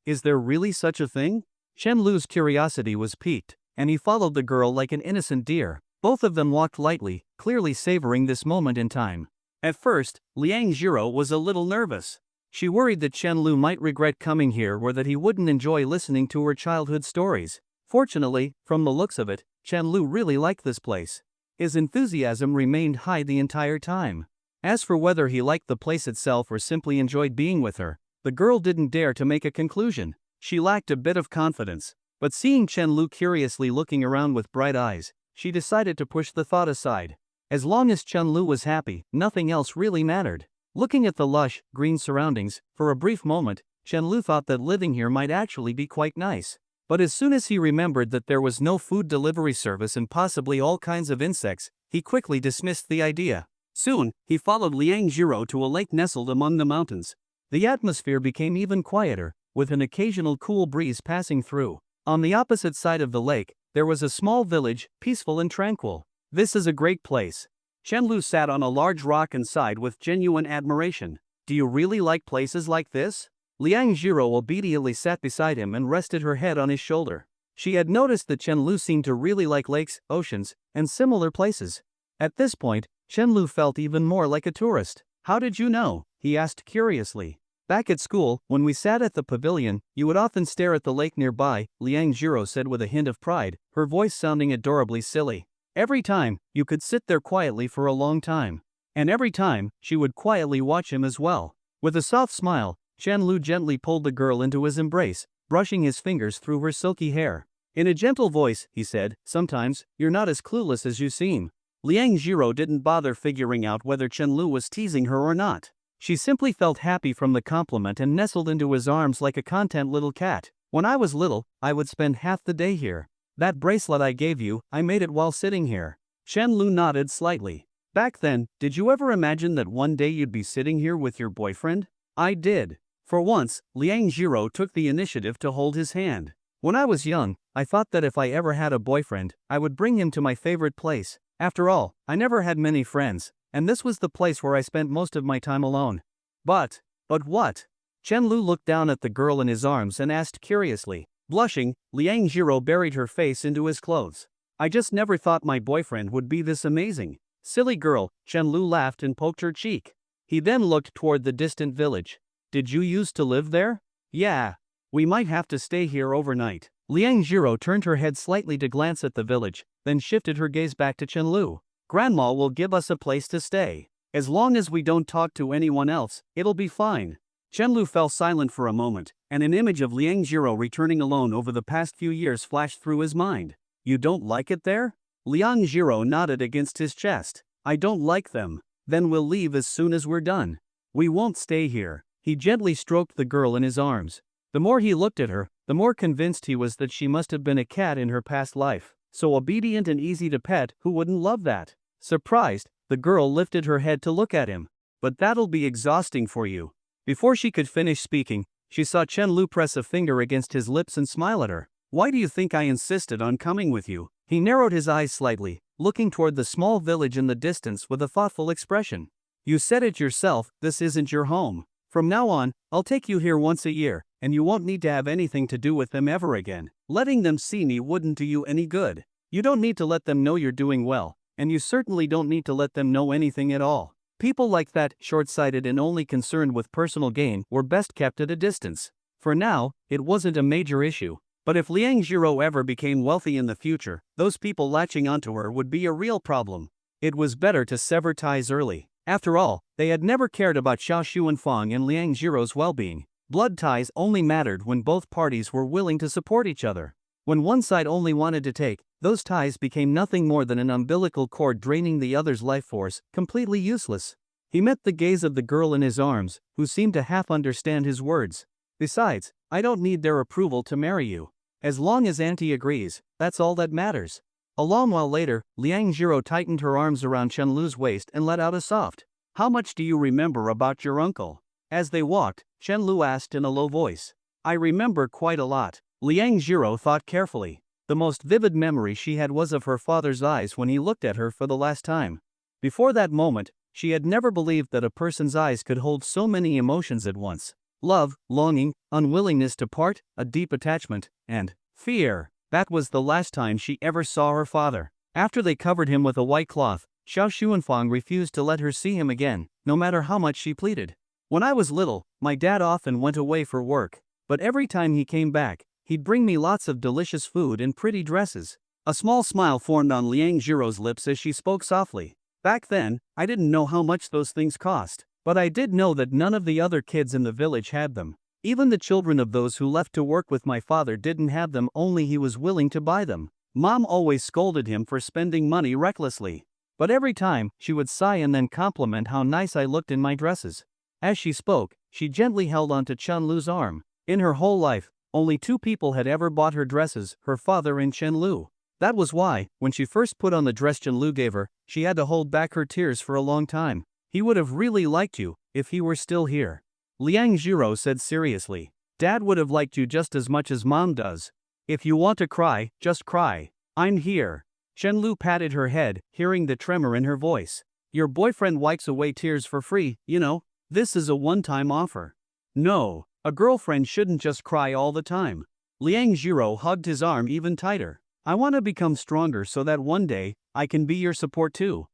Is there really such a thing? Chenlu's curiosity was piqued, and he followed the girl like an innocent deer. Both of them walked lightly, clearly savoring this moment in time. At first, Liang Jiro was a little nervous. She worried that Chenlu might regret coming here or that he wouldn't enjoy listening to her childhood stories. Fortunately, from the looks of it, Chenlu really liked this place. His enthusiasm remained high the entire time. As for whether he liked the place itself or simply enjoyed being with her, the girl didn't dare to make a conclusion. She lacked a bit of confidence. But seeing Chenlu curiously looking around with bright eyes, she decided to push the thought aside. As long as Chenlu was happy, nothing else really mattered. Looking at the lush, green surroundings, for a brief moment, Chenlu thought that living here might actually be quite nice. But as soon as he remembered that there was no food delivery service and possibly all kinds of insects, he quickly dismissed the idea. Soon, he followed Liang Jiro to a lake nestled among the mountains. The atmosphere became even quieter, with an occasional cool breeze passing through. On the opposite side of the lake, there was a small village, peaceful and tranquil. "This is a great place." Chenlu sat on a large rock and sighed with genuine admiration. "Do you really like places like this?" Liang Jiro obediently sat beside him and rested her head on his shoulder. She had noticed that Chenlu seemed to really like lakes, oceans, and similar places. At this point, Chenlu felt even more like a tourist. "How did you know?" he asked curiously. "Back at school, when we sat at the pavilion, you would often stare at the lake nearby," Liang Jiro said with a hint of pride, her voice sounding adorably silly. "Every time, you could sit there quietly for a long time. And every time, she would quietly watch him as well." With a soft smile, Chenlu gently pulled the girl into his embrace, brushing his fingers through her silky hair. In a gentle voice, he said, "Sometimes, you're not as clueless as you seem." Liang Jiro didn't bother figuring out whether Chenlu was teasing her or not. She simply felt happy from the compliment and nestled into his arms like a content little cat. "When I was little, I would spend half the day here. That bracelet I gave you, I made it while sitting here." Chenlu nodded slightly. "Back then, did you ever imagine that one day you'd be sitting here with your boyfriend?" "I did." For once, Liang Jiro took the initiative to hold his hand. "When I was young, I thought that if I ever had a boyfriend, I would bring him to my favorite place. After all, I never had many friends, and this was the place where I spent most of my time alone." But what?" Chenlu looked down at the girl in his arms and asked curiously. Blushing, Liang Jiro buried her face into his clothes. "I just never thought my boyfriend would be this amazing." "Silly girl," Chenlu laughed and poked her cheek. He then looked toward the distant village. "Did you used to live there?" "Yeah. We might have to stay here overnight." Liang Jiro turned her head slightly to glance at the village, then shifted her gaze back to Chenlu. "Grandma will give us a place to stay. As long as we don't talk to anyone else, it'll be fine." Chenlu fell silent for a moment, and an image of Liang Jiro returning alone over the past few years flashed through his mind. "You don't like it there?" Liang Jiro nodded against his chest. "I don't like them." "Then we'll leave as soon as we're done." "We won't stay here." He gently stroked the girl in his arms. The more he looked at her, the more convinced he was that she must have been a cat in her past life. So obedient and easy to pet, who wouldn't love that? Surprised, the girl lifted her head to look at him. "But that'll be exhausting for you." Before she could finish speaking, she saw Chenlu press a finger against his lips and smile at her. "Why do you think I insisted on coming with you?" He narrowed his eyes slightly, looking toward the small village in the distance with a thoughtful expression. "You said it yourself, this isn't your home. From now on, I'll take you here once a year, and you won't need to have anything to do with them ever again. Letting them see me wouldn't do you any good. You don't need to let them know you're doing well, and you certainly don't need to let them know anything at all." People like that, short-sighted and only concerned with personal gain, were best kept at a distance. For now, it wasn't a major issue. But if Liang Jiro ever became wealthy in the future, those people latching onto her would be a real problem. It was better to sever ties early. After all, they had never cared about Xiao Xuanfang and Liang Jiro's well-being. Blood ties only mattered when both parties were willing to support each other. When one side only wanted to take, those ties became nothing more than an umbilical cord draining the other's life force, completely useless. He met the gaze of the girl in his arms, who seemed to half understand his words. "Besides, I don't need their approval to marry you. As long as Auntie agrees, that's all that matters." A long while later, Liang Jiro tightened her arms around Chenlu's waist and let out a soft, "How much do you remember about your uncle?" As they walked, Chenlu asked in a low voice. "I remember quite a lot." Liang Jiro thought carefully. The most vivid memory she had was of her father's eyes when he looked at her for the last time. Before that moment, she had never believed that a person's eyes could hold so many emotions at once. Love, longing, unwillingness to part, a deep attachment, and fear. That was the last time she ever saw her father. After they covered him with a white cloth, Xiao Xuanfang refused to let her see him again, no matter how much she pleaded. "When I was little, my dad often went away for work. But every time he came back, he'd bring me lots of delicious food and pretty dresses." A small smile formed on Liang Jiro's lips as she spoke softly. "Back then, I didn't know how much those things cost. But I did know that none of the other kids in the village had them. Even the children of those who left to work with my father didn't have them, only he was willing to buy them. Mom always scolded him for spending money recklessly. But every time, she would sigh and then compliment how nice I looked in my dresses." As she spoke, she gently held onto Chenlu's arm. In her whole life, only two people had ever bought her dresses, her father and Chenlu. That was why, when she first put on the dress Chenlu gave her, she had to hold back her tears for a long time. "He would have really liked you, if he were still here," Liang Jiro said seriously. "Dad would have liked you just as much as Mom does. If you want to cry, just cry. I'm here." Chenlu patted her head, hearing the tremor in her voice. "Your boyfriend wipes away tears for free, you know. This is a one-time offer." "No, a girlfriend shouldn't just cry all the time." Liang Jiro hugged his arm even tighter. "I want to become stronger so that one day, I can be your support too."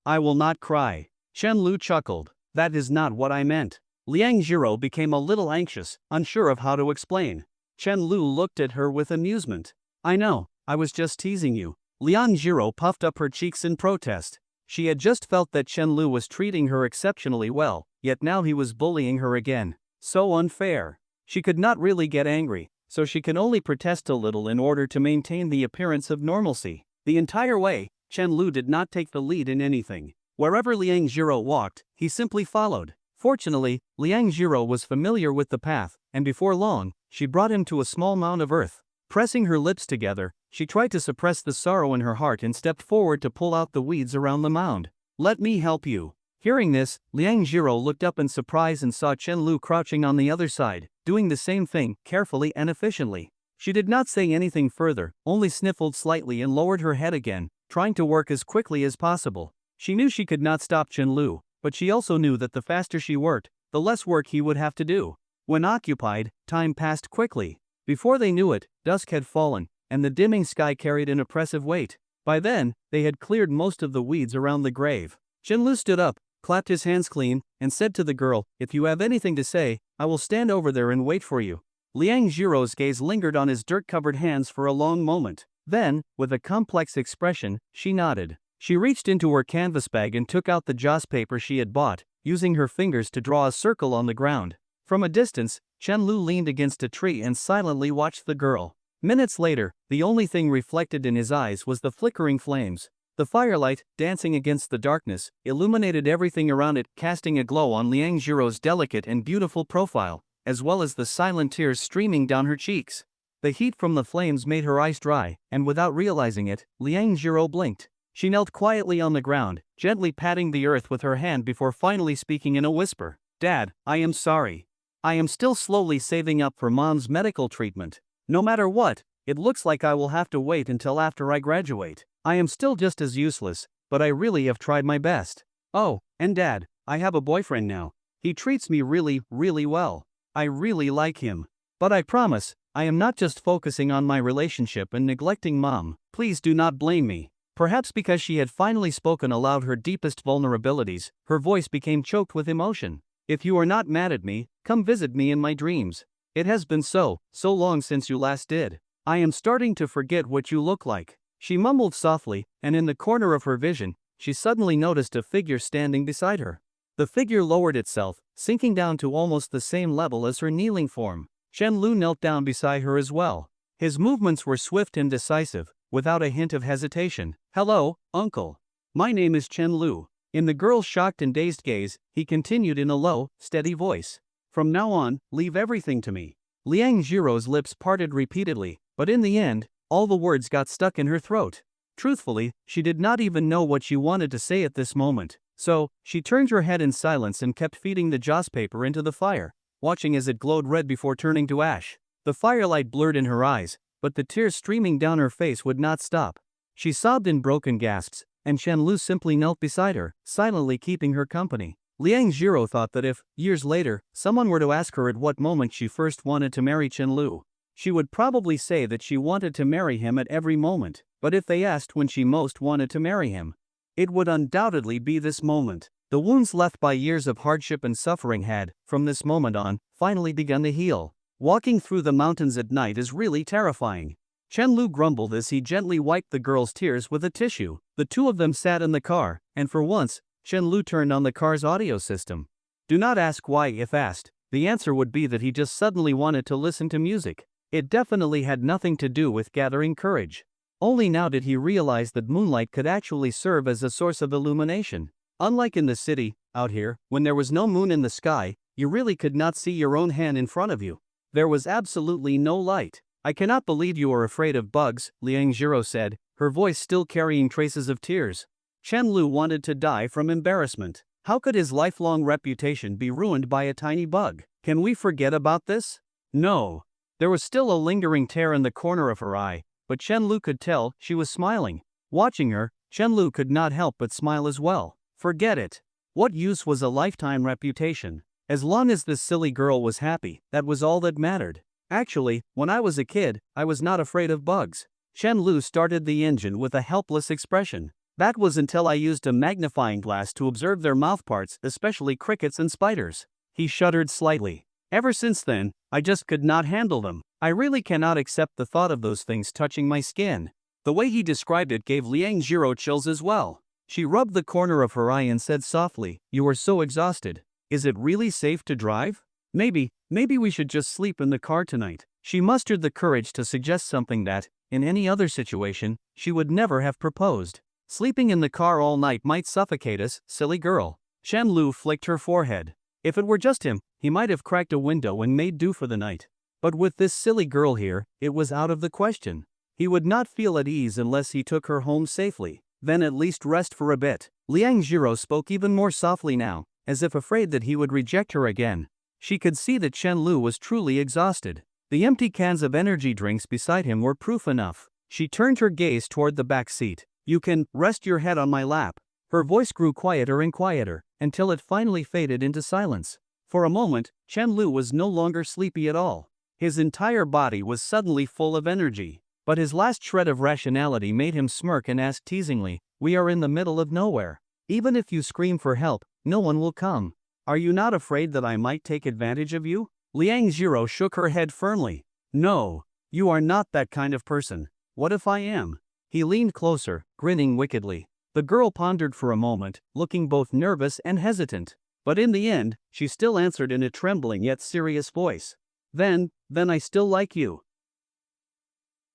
"I will not cry." Chenlu chuckled. "That is not what I meant." Liang Jiro became a little anxious, unsure of how to explain. Chenlu looked at her with amusement. "I know, I was just teasing you." Liang Jiro puffed up her cheeks in protest. She had just felt that Chenlu was treating her exceptionally well, yet now he was bullying her again. So unfair. She could not really get angry, so she can only protest a little in order to maintain the appearance of normalcy. The entire way, Chen Lu did not take the lead in anything. Wherever Liang Jiro walked, he simply followed. Fortunately, Liang Jiro was familiar with the path, and before long, she brought him to a small mound of earth. Pressing her lips together, she tried to suppress the sorrow in her heart and stepped forward to pull out the weeds around the mound. "Let me help you." Hearing this, Liang Jiro looked up in surprise and saw Chen Lu crouching on the other side, doing the same thing, carefully and efficiently. She did not say anything further, only sniffled slightly and lowered her head again, trying to work as quickly as possible. She knew she could not stop Chen Lu, but she also knew that the faster she worked, the less work he would have to do. When occupied, time passed quickly. Before they knew it, dusk had fallen, and the dimming sky carried an oppressive weight. By then, they had cleared most of the weeds around the grave. Chen Lu stood up, clapped his hands clean, and said to the girl, "If you have anything to say, I will stand over there and wait for you." Liang Jiro's gaze lingered on his dirt-covered hands for a long moment. Then, with a complex expression, she nodded. She reached into her canvas bag and took out the joss paper she had bought, using her fingers to draw a circle on the ground. From a distance, Chen Lu leaned against a tree and silently watched the girl. Minutes later, the only thing reflected in his eyes was the flickering flames. The firelight, dancing against the darkness, illuminated everything around it, casting a glow on Liang Jiro's delicate and beautiful profile, as well as the silent tears streaming down her cheeks. The heat from the flames made her eyes dry, and without realizing it, Liang Jiro blinked. She knelt quietly on the ground, gently patting the earth with her hand before finally speaking in a whisper. "Dad, I am sorry. I am still slowly saving up for Mom's medical treatment. No matter what, it looks like I will have to wait until after I graduate. I am still just as useless, but I really have tried my best. Oh, and Dad, I have a boyfriend now. He treats me really, really well. I really like him. But I promise, I am not just focusing on my relationship and neglecting Mom. Please do not blame me." Perhaps because she had finally spoken aloud her deepest vulnerabilities, her voice became choked with emotion. "If you are not mad at me, come visit me in my dreams. It has been so long since you last did. I am starting to forget what you look like." She mumbled softly, and in the corner of her vision, she suddenly noticed a figure standing beside her. The figure lowered itself, sinking down to almost the same level as her kneeling form. Chen Lu knelt down beside her as well. His movements were swift and decisive, without a hint of hesitation. "Hello, Uncle. My name is Chen Lu." In the girl's shocked and dazed gaze, he continued in a low, steady voice. "From now on, leave everything to me." Liang Jiro's lips parted repeatedly, but in the end, all the words got stuck in her throat. Truthfully, she did not even know what she wanted to say at this moment, so she turned her head in silence and kept feeding the joss paper into the fire, watching as it glowed red before turning to ash. The firelight blurred in her eyes, but the tears streaming down her face would not stop. She sobbed in broken gasps, and Chen Lu simply knelt beside her, silently keeping her company. Liang Jiro thought that if, years later, someone were to ask her at what moment she first wanted to marry Chen Lu, she would probably say that she wanted to marry him at every moment, but if they asked when she most wanted to marry him, it would undoubtedly be this moment. The wounds left by years of hardship and suffering had, from this moment on, finally begun to heal. Walking through the mountains at night is really terrifying. Chen Lu grumbled as he gently wiped the girl's tears with a tissue. The two of them sat in the car, and for once, Chen Lu turned on the car's audio system. Do not ask why if asked. The answer would be that he just suddenly wanted to listen to music. It definitely had nothing to do with gathering courage. Only now did he realize that moonlight could actually serve as a source of illumination. Unlike in the city, out here, when there was no moon in the sky, you really could not see your own hand in front of you. There was absolutely no light. "I cannot believe you are afraid of bugs," Liang Jiro said, her voice still carrying traces of tears. Chen Lu wanted to die from embarrassment. How could his lifelong reputation be ruined by a tiny bug? Can we forget about this? No. There was still a lingering tear in the corner of her eye, but Chen Lu could tell she was smiling. Watching her, Chen Lu could not help but smile as well. Forget it. What use was a lifetime reputation? As long as this silly girl was happy, that was all that mattered. Actually, when I was a kid, I was not afraid of bugs. Chen Lu started the engine with a helpless expression. That was until I used a magnifying glass to observe their mouthparts, especially crickets and spiders. He shuddered slightly. Ever since then, I just could not handle them. I really cannot accept the thought of those things touching my skin. The way he described it gave Liang Jiro chills as well. She rubbed the corner of her eye and said softly, "You are so exhausted. Is it really safe to drive?" Maybe we should just sleep in the car tonight. She mustered the courage to suggest something that, in any other situation, she would never have proposed. Sleeping in the car all night might suffocate us, silly girl. Shanlu flicked her forehead. If it were just him, he might have cracked a window and made do for the night. But with this silly girl here, it was out of the question. He would not feel at ease unless he took her home safely, then at least rest for a bit. Liang Jiro spoke even more softly now, as if afraid that he would reject her again. She could see that Shanlu was truly exhausted. The empty cans of energy drinks beside him were proof enough. She turned her gaze toward the back seat. "You can rest your head on my lap." Her voice grew quieter and quieter, until it finally faded into silence. For a moment, Shanlu was no longer sleepy at all. His entire body was suddenly full of energy. But his last shred of rationality made him smirk and ask teasingly, "We are in the middle of nowhere. Even if you scream for help, no one will come. Are you not afraid that I might take advantage of you?" Liang Jiro shook her head firmly. "No, you are not that kind of person. What if I am?" He leaned closer, grinning wickedly. The girl pondered for a moment, looking both nervous and hesitant. But in the end, she still answered in a trembling yet serious voice. Then I still like you."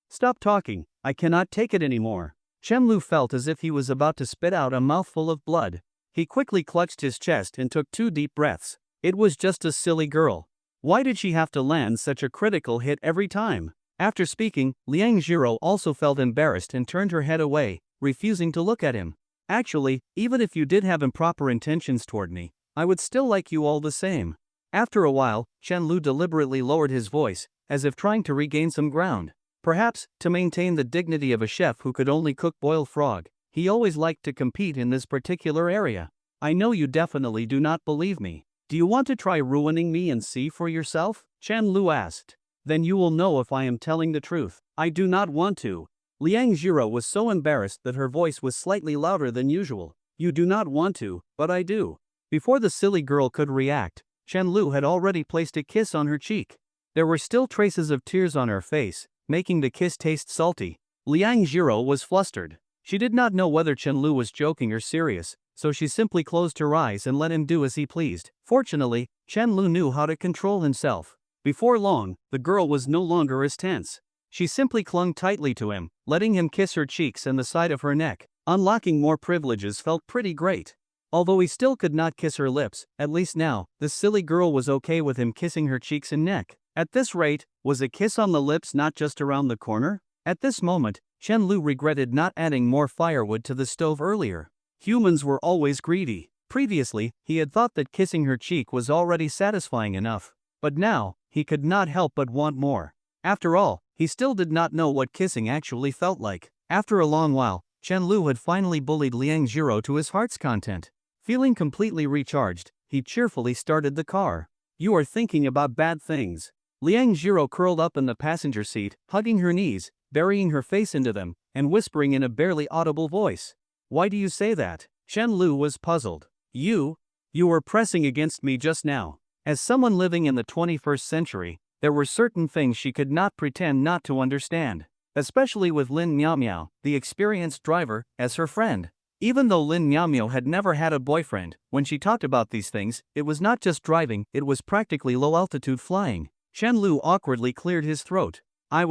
"Stop talking, I cannot take it anymore." Shenlu felt as if he was about to spit out a mouthful of blood. He quickly clutched his chest and took 2 deep breaths. It was just a silly girl. Why did she have to land such a critical hit every time? After speaking, Liang Jiro also felt embarrassed and turned her head away, refusing to look at him. "Actually, even if you did have improper intentions toward me, I would still like you all the same." After a while, Shenlu deliberately lowered his voice, as if trying to regain some ground. Perhaps, to maintain the dignity of a chef who could only cook boiled frog, he always liked to compete in this particular area. "I know you definitely do not believe me. Do you want to try ruining me and see for yourself?" Shanlu asked. "Then you will know if I am telling the truth." "I do not want to." Liang Jiro was so embarrassed that her voice was slightly louder than usual. "You do not want to, but I do." Before the silly girl could react, Shanlu had already placed a kiss on her cheek. There were still traces of tears on her face, making the kiss taste salty. Liang Jiro was flustered. She did not know whether Shenlu was joking or serious, so she simply closed her eyes and let him do as he pleased. Fortunately, Shenlu knew how to control himself. Before long, the girl was no longer as tense. She simply clung tightly to him, letting him kiss her cheeks and the side of her neck. Unlocking more privileges felt pretty great. Although he still could not kiss her lips, at least now, the silly girl was okay with him kissing her cheeks and neck. At this rate, was a kiss on the lips not just around the corner? At this moment, Shenlu regretted not adding more firewood to the stove earlier. Humans were always greedy. Previously, he had thought that kissing her cheek was already satisfying enough. But now, he could not help but want more. After all, he still did not know what kissing actually felt like. After a long while, Shenlu had finally bullied Liang Jiro to his heart's content. Feeling completely recharged, he cheerfully started the car. "You are thinking about bad things." Liang Jiro curled up in the passenger seat, hugging her knees, burying her face into them, and whispering in a barely audible voice. "Why do you say that?" Shenlu was puzzled. You were pressing against me just now." As someone living in the 21st century, there were certain things she could not pretend not to understand. Especially with Lin Miao, the experienced driver, as her friend. Even though Lin Miao had never had a boyfriend, when she talked about these things, it was not just driving, it was practically low-altitude flying. Shenlu awkwardly cleared his throat. I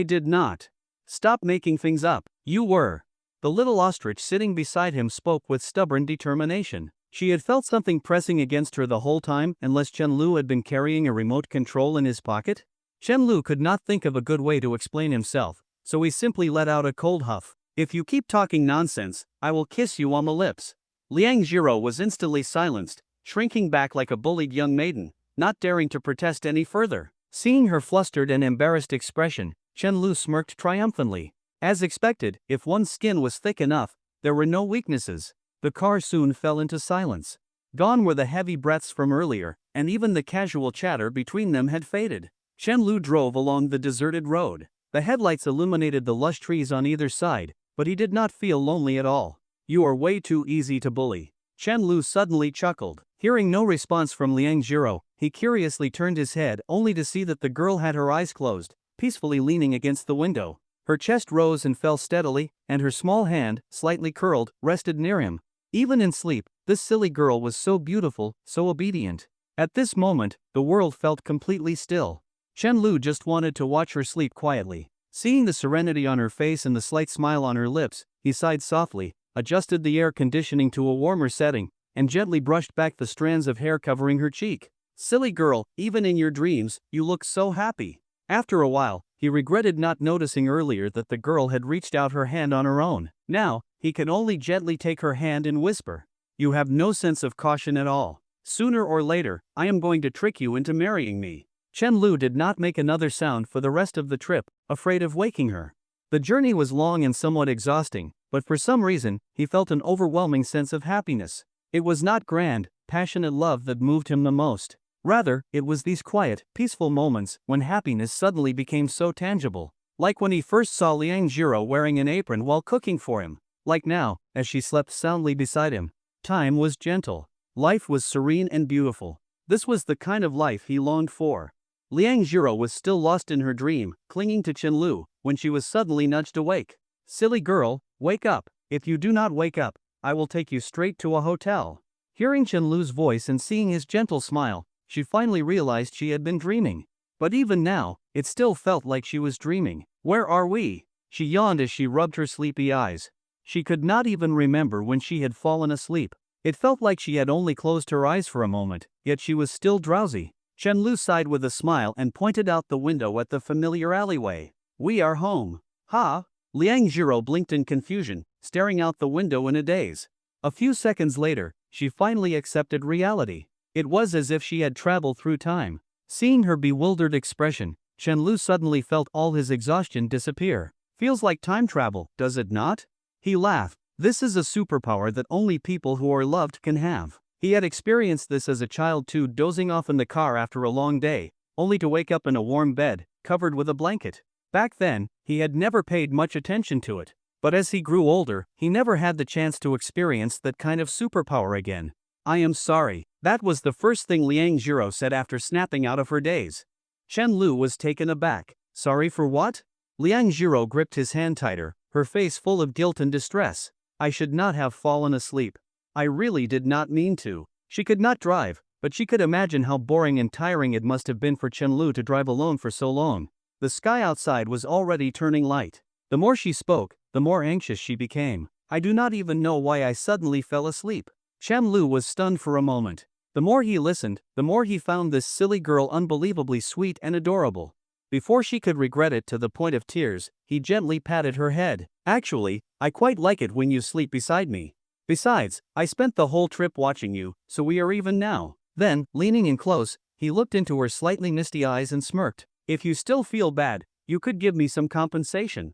did not. Stop making things up. You were." The little ostrich sitting beside him spoke with stubborn determination. She had felt something pressing against her the whole time, unless Shenlu had been carrying a remote control in his pocket. Shenlu could not think of a good way to explain himself, so he simply let out a cold huff. "If you keep talking nonsense, I will kiss you on the lips." Liang Jiro was instantly silenced, shrinking back like a bullied young maiden, not daring to protest any further. Seeing her flustered and embarrassed expression, Shenlu smirked triumphantly. As expected, if one's skin was thick enough, there were no weaknesses. The car soon fell into silence. Gone were the heavy breaths from earlier, and even the casual chatter between them had faded. Shenlu drove along the deserted road. The headlights illuminated the lush trees on either side, but he did not feel lonely at all. "You are way too easy to bully." Shenlu suddenly chuckled. Hearing no response from Liang Jiro, he curiously turned his head only to see that the girl had her eyes closed, peacefully leaning against the window. Her chest rose and fell steadily, and her small hand, slightly curled, rested near him. Even in sleep, this silly girl was so beautiful, so obedient. At this moment, the world felt completely still. Chen Lu just wanted to watch her sleep quietly. Seeing the serenity on her face and the slight smile on her lips, he sighed softly, adjusted the air conditioning to a warmer setting, and gently brushed back the strands of hair covering her cheek. Silly girl, even in your dreams, you look so happy. After a while, he regretted not noticing earlier that the girl had reached out her hand on her own. Now, he could only gently take her hand and whisper, "You have no sense of caution at all. Sooner or later, I am going to trick you into marrying me." Chen Lu did not make another sound for the rest of the trip, afraid of waking her. The journey was long and somewhat exhausting, but for some reason, he felt an overwhelming sense of happiness. It was not grand, passionate love that moved him the most. Rather, it was these quiet, peaceful moments when happiness suddenly became so tangible. Like when he first saw Liang Jiro wearing an apron while cooking for him. Like now, as she slept soundly beside him. Time was gentle. Life was serene and beautiful. This was the kind of life he longed for. Liang Jiro was still lost in her dream, clinging to Chen Lu, when she was suddenly nudged awake. "Silly girl, wake up. If you do not wake up, I will take you straight to a hotel." Hearing Chen Lu's voice and seeing his gentle smile, she finally realized she had been dreaming. But even now, it still felt like she was dreaming. "Where are we?" She yawned as she rubbed her sleepy eyes. She could not even remember when she had fallen asleep. It felt like she had only closed her eyes for a moment, yet she was still drowsy. Chen Lu sighed with a smile and pointed out the window at the familiar alleyway. "We are home." "Ha?" Liang Jiro blinked in confusion, staring out the window in a daze. A few seconds later, she finally accepted reality. It was as if she had traveled through time. Seeing her bewildered expression, Chen Lu suddenly felt all his exhaustion disappear. "Feels like time travel, does it not?" He laughed. This is a superpower that only people who are loved can have. He had experienced this as a child too, dozing off in the car after a long day, only to wake up in a warm bed, covered with a blanket. Back then, he had never paid much attention to it. But as he grew older, he never had the chance to experience that kind of superpower again. "I am sorry." That was the first thing Liang Jiro said after snapping out of her daze. Chen Lu was taken aback. "Sorry for what?" Liang Jiro gripped his hand tighter, her face full of guilt and distress. "I should not have fallen asleep. I really did not mean to." She could not drive, but she could imagine how boring and tiring it must have been for Chen Lu to drive alone for so long. The sky outside was already turning light. The more she spoke, the more anxious she became. "I do not even know why I suddenly fell asleep." Chen Lu was stunned for a moment. The more he listened, the more he found this silly girl unbelievably sweet and adorable. Before she could regret it to the point of tears, he gently patted her head. "Actually, I quite like it when you sleep beside me. Besides, I spent the whole trip watching you, so we are even now." Then, leaning in close, he looked into her slightly misty eyes and smirked. "If you still feel bad, you could give me some compensation."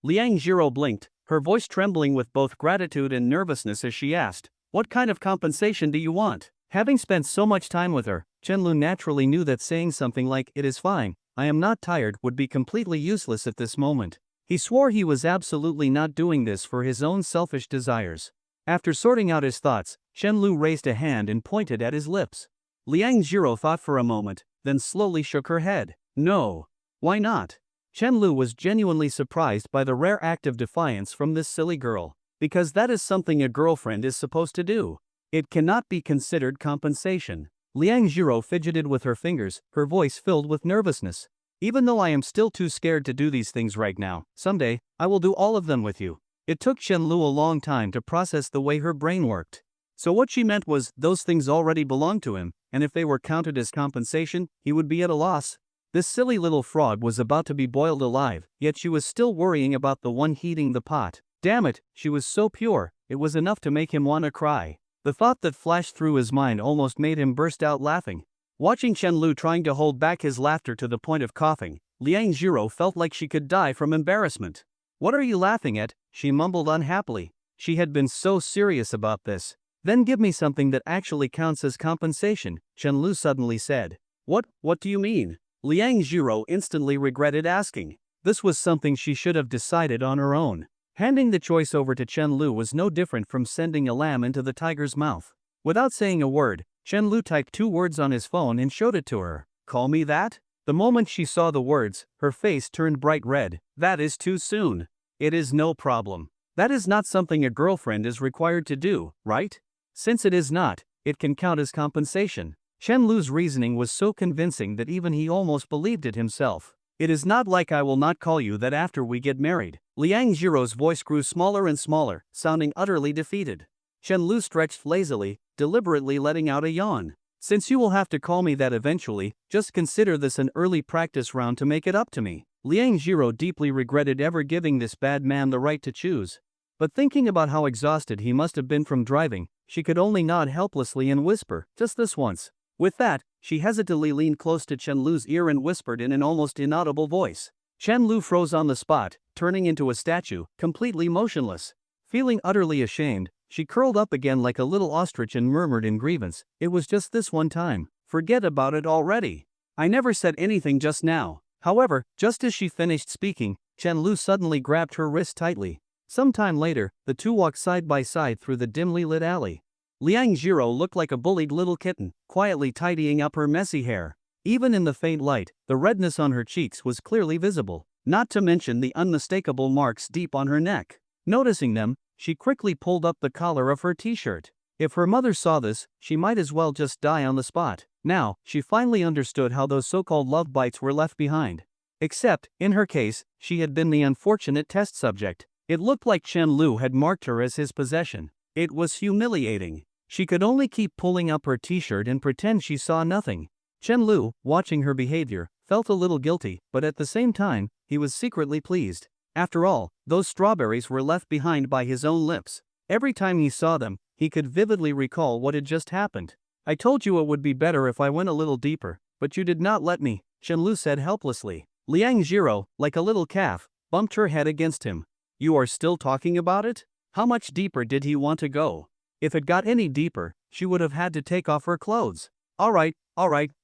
Liang Jiro blinked, her voice trembling with both gratitude and nervousness as she asked, "What kind of compensation do you want?" Having spent so much time with her, Chen Lu naturally knew that saying something like, "It is fine, I am not tired," would be completely useless at this moment. He swore he was absolutely not doing this for his own selfish desires. After sorting out his thoughts, Chen Lu raised a hand and pointed at his lips. Liang Jiro thought for a moment, then slowly shook her head. "No." "Why not?" Chen Lu was genuinely surprised by the rare act of defiance from this silly girl. "Because that is something a girlfriend is supposed to do. It cannot be considered compensation." Liang Jiro fidgeted with her fingers, her voice filled with nervousness. "Even though I am still too scared to do these things right now, someday, I will do all of them with you." It took Chen Lu a long time to process the way her brain worked. So what she meant was, those things already belonged to him, and if they were counted as compensation, he would be at a loss. This silly little frog was about to be boiled alive, yet she was still worrying about the one heating the pot. Damn it, she was so pure, it was enough to make him want to cry. The thought that flashed through his mind almost made him burst out laughing. Watching Chen Lu trying to hold back his laughter to the point of coughing, Liang Jiro felt like she could die from embarrassment. "What are you laughing at?" she mumbled unhappily. She had been so serious about this. "Then give me something that actually counts as compensation," Chen Lu suddenly said. What do you mean?" Liang Jiro instantly regretted asking. This was something she should have decided on her own. Handing the choice over to Chen Lu was no different from sending a lamb into the tiger's mouth. Without saying a word, Chen Lu typed 2 words on his phone and showed it to her. "Call me that?" The moment she saw the words, her face turned bright red. "That is too soon." "It is no problem. That is not something a girlfriend is required to do, right?" "Since it is not, it can count as compensation. Chen Lu's reasoning was so convincing that even he almost believed it himself. It is not like I will not call you that after we get married. Liang Jiro's voice grew smaller and smaller, sounding utterly defeated. Chen Lu stretched lazily, deliberately letting out a yawn. Since you will have to call me that eventually, just consider this an early practice round to make it up to me. Liang Jiro deeply regretted ever giving this bad man the right to choose. But thinking about how exhausted he must have been from driving, she could only nod helplessly and whisper, just this once. With that, she hesitantly leaned close to Chen Lu's ear and whispered in an almost inaudible voice. Chen Lu froze on the spot, turning into a statue, completely motionless. Feeling utterly ashamed, she curled up again like a little ostrich and murmured in grievance, "It was just this one time. Forget about it already. I never said anything just now." However, just as she finished speaking, Chen Lu suddenly grabbed her wrist tightly. Some time later, the two walked side by side through the dimly lit alley. Liang Jiro looked like a bullied little kitten, quietly tidying up her messy hair. Even in the faint light, the redness on her cheeks was clearly visible, not to mention the unmistakable marks deep on her neck. Noticing them, she quickly pulled up the collar of her t-shirt. If her mother saw this, she might as well just die on the spot. Now, she finally understood how those so-called love bites were left behind. Except, in her case, she had been the unfortunate test subject. It looked like Chen Lu had marked her as his possession. It was humiliating. She could only keep pulling up her t-shirt and pretend she saw nothing. Chen Lu, watching her behavior, felt a little guilty, but at the same time, he was secretly pleased. After all, those strawberries were left behind by his own lips. Every time he saw them, he could vividly recall what had just happened. "I told you it would be better if I went a little deeper, but you did not let me," Chen Lu said helplessly. Liang Jiro, like a little calf, bumped her head against him. "You are still talking about it? How much deeper did he want to go?" If it got any deeper, she would have had to take off her clothes. All right,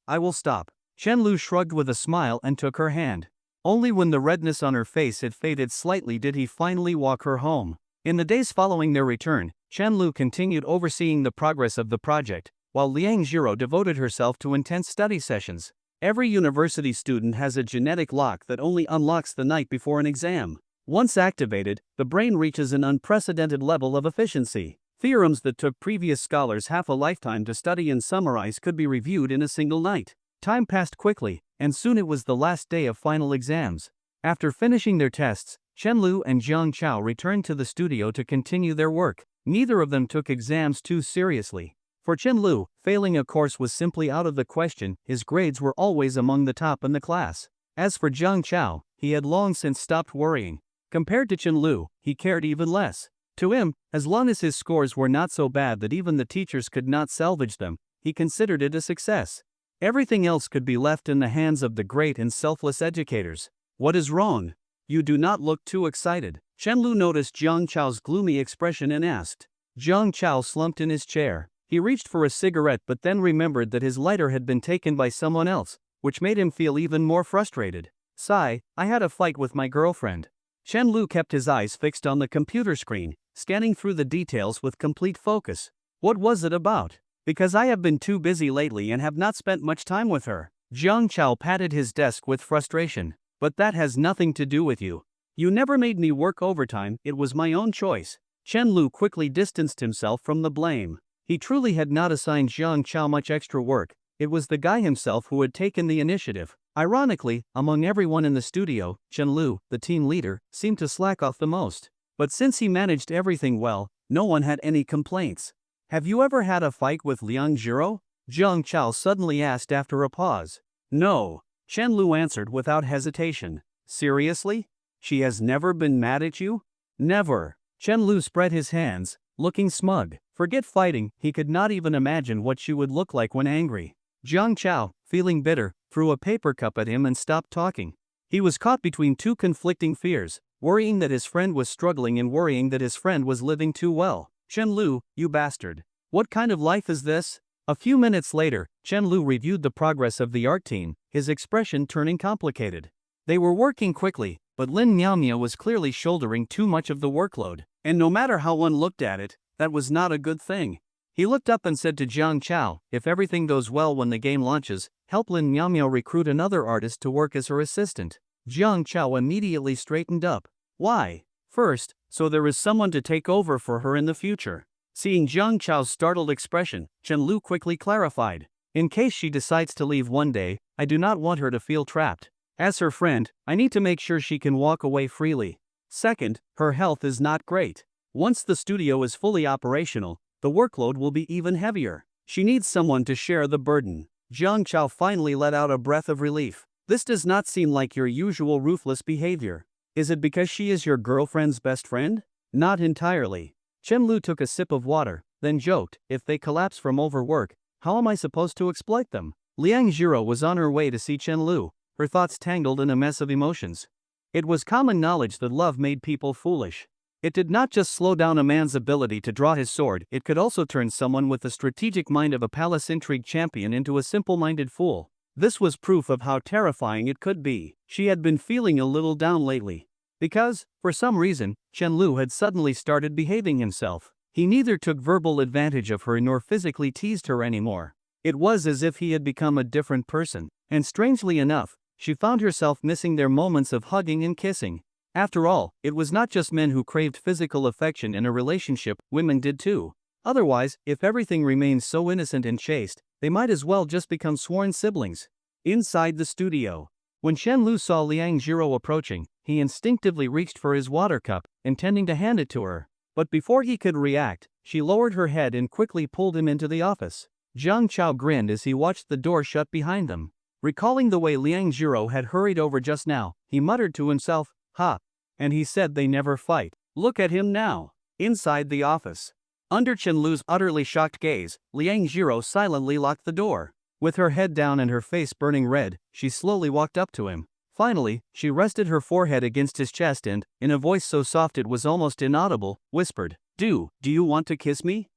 I will stop." Chen Lu shrugged with a smile and took her hand. Only when the redness on her face had faded slightly did he finally walk her home. In the days following their return, Chen Lu continued overseeing the progress of the project, while Liang Jiro devoted herself to intense study sessions. Every university student has a genetic lock that only unlocks the night before an exam. Once activated, the brain reaches an unprecedented level of efficiency. Theorems that took previous scholars half a lifetime to study and summarize could be reviewed in a single night. Time passed quickly, and soon it was the last day of final exams. After finishing their tests, Chen Lu and Jiang Chao returned to the studio to continue their work. Neither of them took exams too seriously. For Chen Lu, failing a course was simply out of the question. His grades were always among the top in the class. As for Jiang Chao, he had long since stopped worrying. Compared to Chen Lu, he cared even less. To him, as long as his scores were not so bad that even the teachers could not salvage them, he considered it a success. Everything else could be left in the hands of the great and selfless educators. "What is wrong? You do not look too excited." Chen Lu noticed Jiang Chao's gloomy expression and asked. Jiang Chao slumped in his chair. He reached for a cigarette but then remembered that his lighter had been taken by someone else, which made him feel even more frustrated. "Sigh, I had a fight with my girlfriend." Chen Lu kept his eyes fixed on the computer screen, scanning through the details with complete focus. "What was it about?" "Because I have been too busy lately and have not spent much time with her." Jiang Chao patted his desk with frustration. "But that has nothing to do with you. You never made me work overtime, it was my own choice." Chen Lu quickly distanced himself from the blame. He truly had not assigned Jiang Chao much extra work. It was the guy himself who had taken the initiative. Ironically, among everyone in the studio, Chen Lu, the team leader, seemed to slack off the most. But since he managed everything well, no one had any complaints. "Have you ever had a fight with Liang Jiro?" Jiang Chao suddenly asked after a pause. "No," Chen Lu answered without hesitation. "Seriously? She has never been mad at you?" "Never." Chen Lu spread his hands, looking smug. Forget fighting, he could not even imagine what she would look like when angry. Jiang Chao, feeling bitter, threw a paper cup at him and stopped talking. He was caught between two conflicting fears, worrying that his friend was struggling and worrying that his friend was living too well. "Chen Lu, you bastard. What kind of life is this?" A few minutes later, Chen Lu reviewed the progress of the art team, his expression turning complicated. They were working quickly, but Lin Miaomia was clearly shouldering too much of the workload. And no matter how one looked at it, that was not a good thing. He looked up and said to Jiang Chao, "If everything goes well when the game launches, help Lin Miaomia recruit another artist to work as her assistant." Jiang Chao immediately straightened up. "Why?" "First, so there is someone to take over for her in the future. Seeing Jiang Chao's startled expression, Chen Lu quickly clarified. In case she decides to leave one day, I do not want her to feel trapped. As her friend, I need to make sure she can walk away freely. Second, her health is not great. Once the studio is fully operational, the workload will be even heavier. She needs someone to share the burden. Jiang Chao finally let out a breath of relief. This does not seem like your usual ruthless behavior. Is it because she is your girlfriend's best friend? Not entirely. Chen Lu took a sip of water, then joked, if they collapse from overwork, how am I supposed to exploit them? Liang Jiro was on her way to see Chen Lu, her thoughts tangled in a mess of emotions. It was common knowledge that love made people foolish. It did not just slow down a man's ability to draw his sword, it could also turn someone with the strategic mind of a palace intrigue champion into a simple-minded fool. This was proof of how terrifying it could be. She had been feeling a little down lately. Because, for some reason, Chen Lu had suddenly started behaving himself. He neither took verbal advantage of her nor physically teased her anymore. It was as if he had become a different person. And strangely enough, she found herself missing their moments of hugging and kissing. After all, it was not just men who craved physical affection in a relationship, women did too. Otherwise, if everything remains so innocent and chaste, they might as well just become sworn siblings. Inside the studio, when Chen Lu saw Liang Jiro approaching, he instinctively reached for his water cup, intending to hand it to her. But before he could react, she lowered her head and quickly pulled him into the office. Jiang Chao grinned as he watched the door shut behind them. Recalling the way Liang Jiro had hurried over just now, he muttered to himself, "Ha! And he said they never fight. Look at him now." Inside the office, under Chen Lu's utterly shocked gaze, Liang Jiro silently locked the door. With her head down and her face burning red, she slowly walked up to him. Finally, she rested her forehead against his chest and, in a voice so soft it was almost inaudible, whispered, Do you want to kiss me?"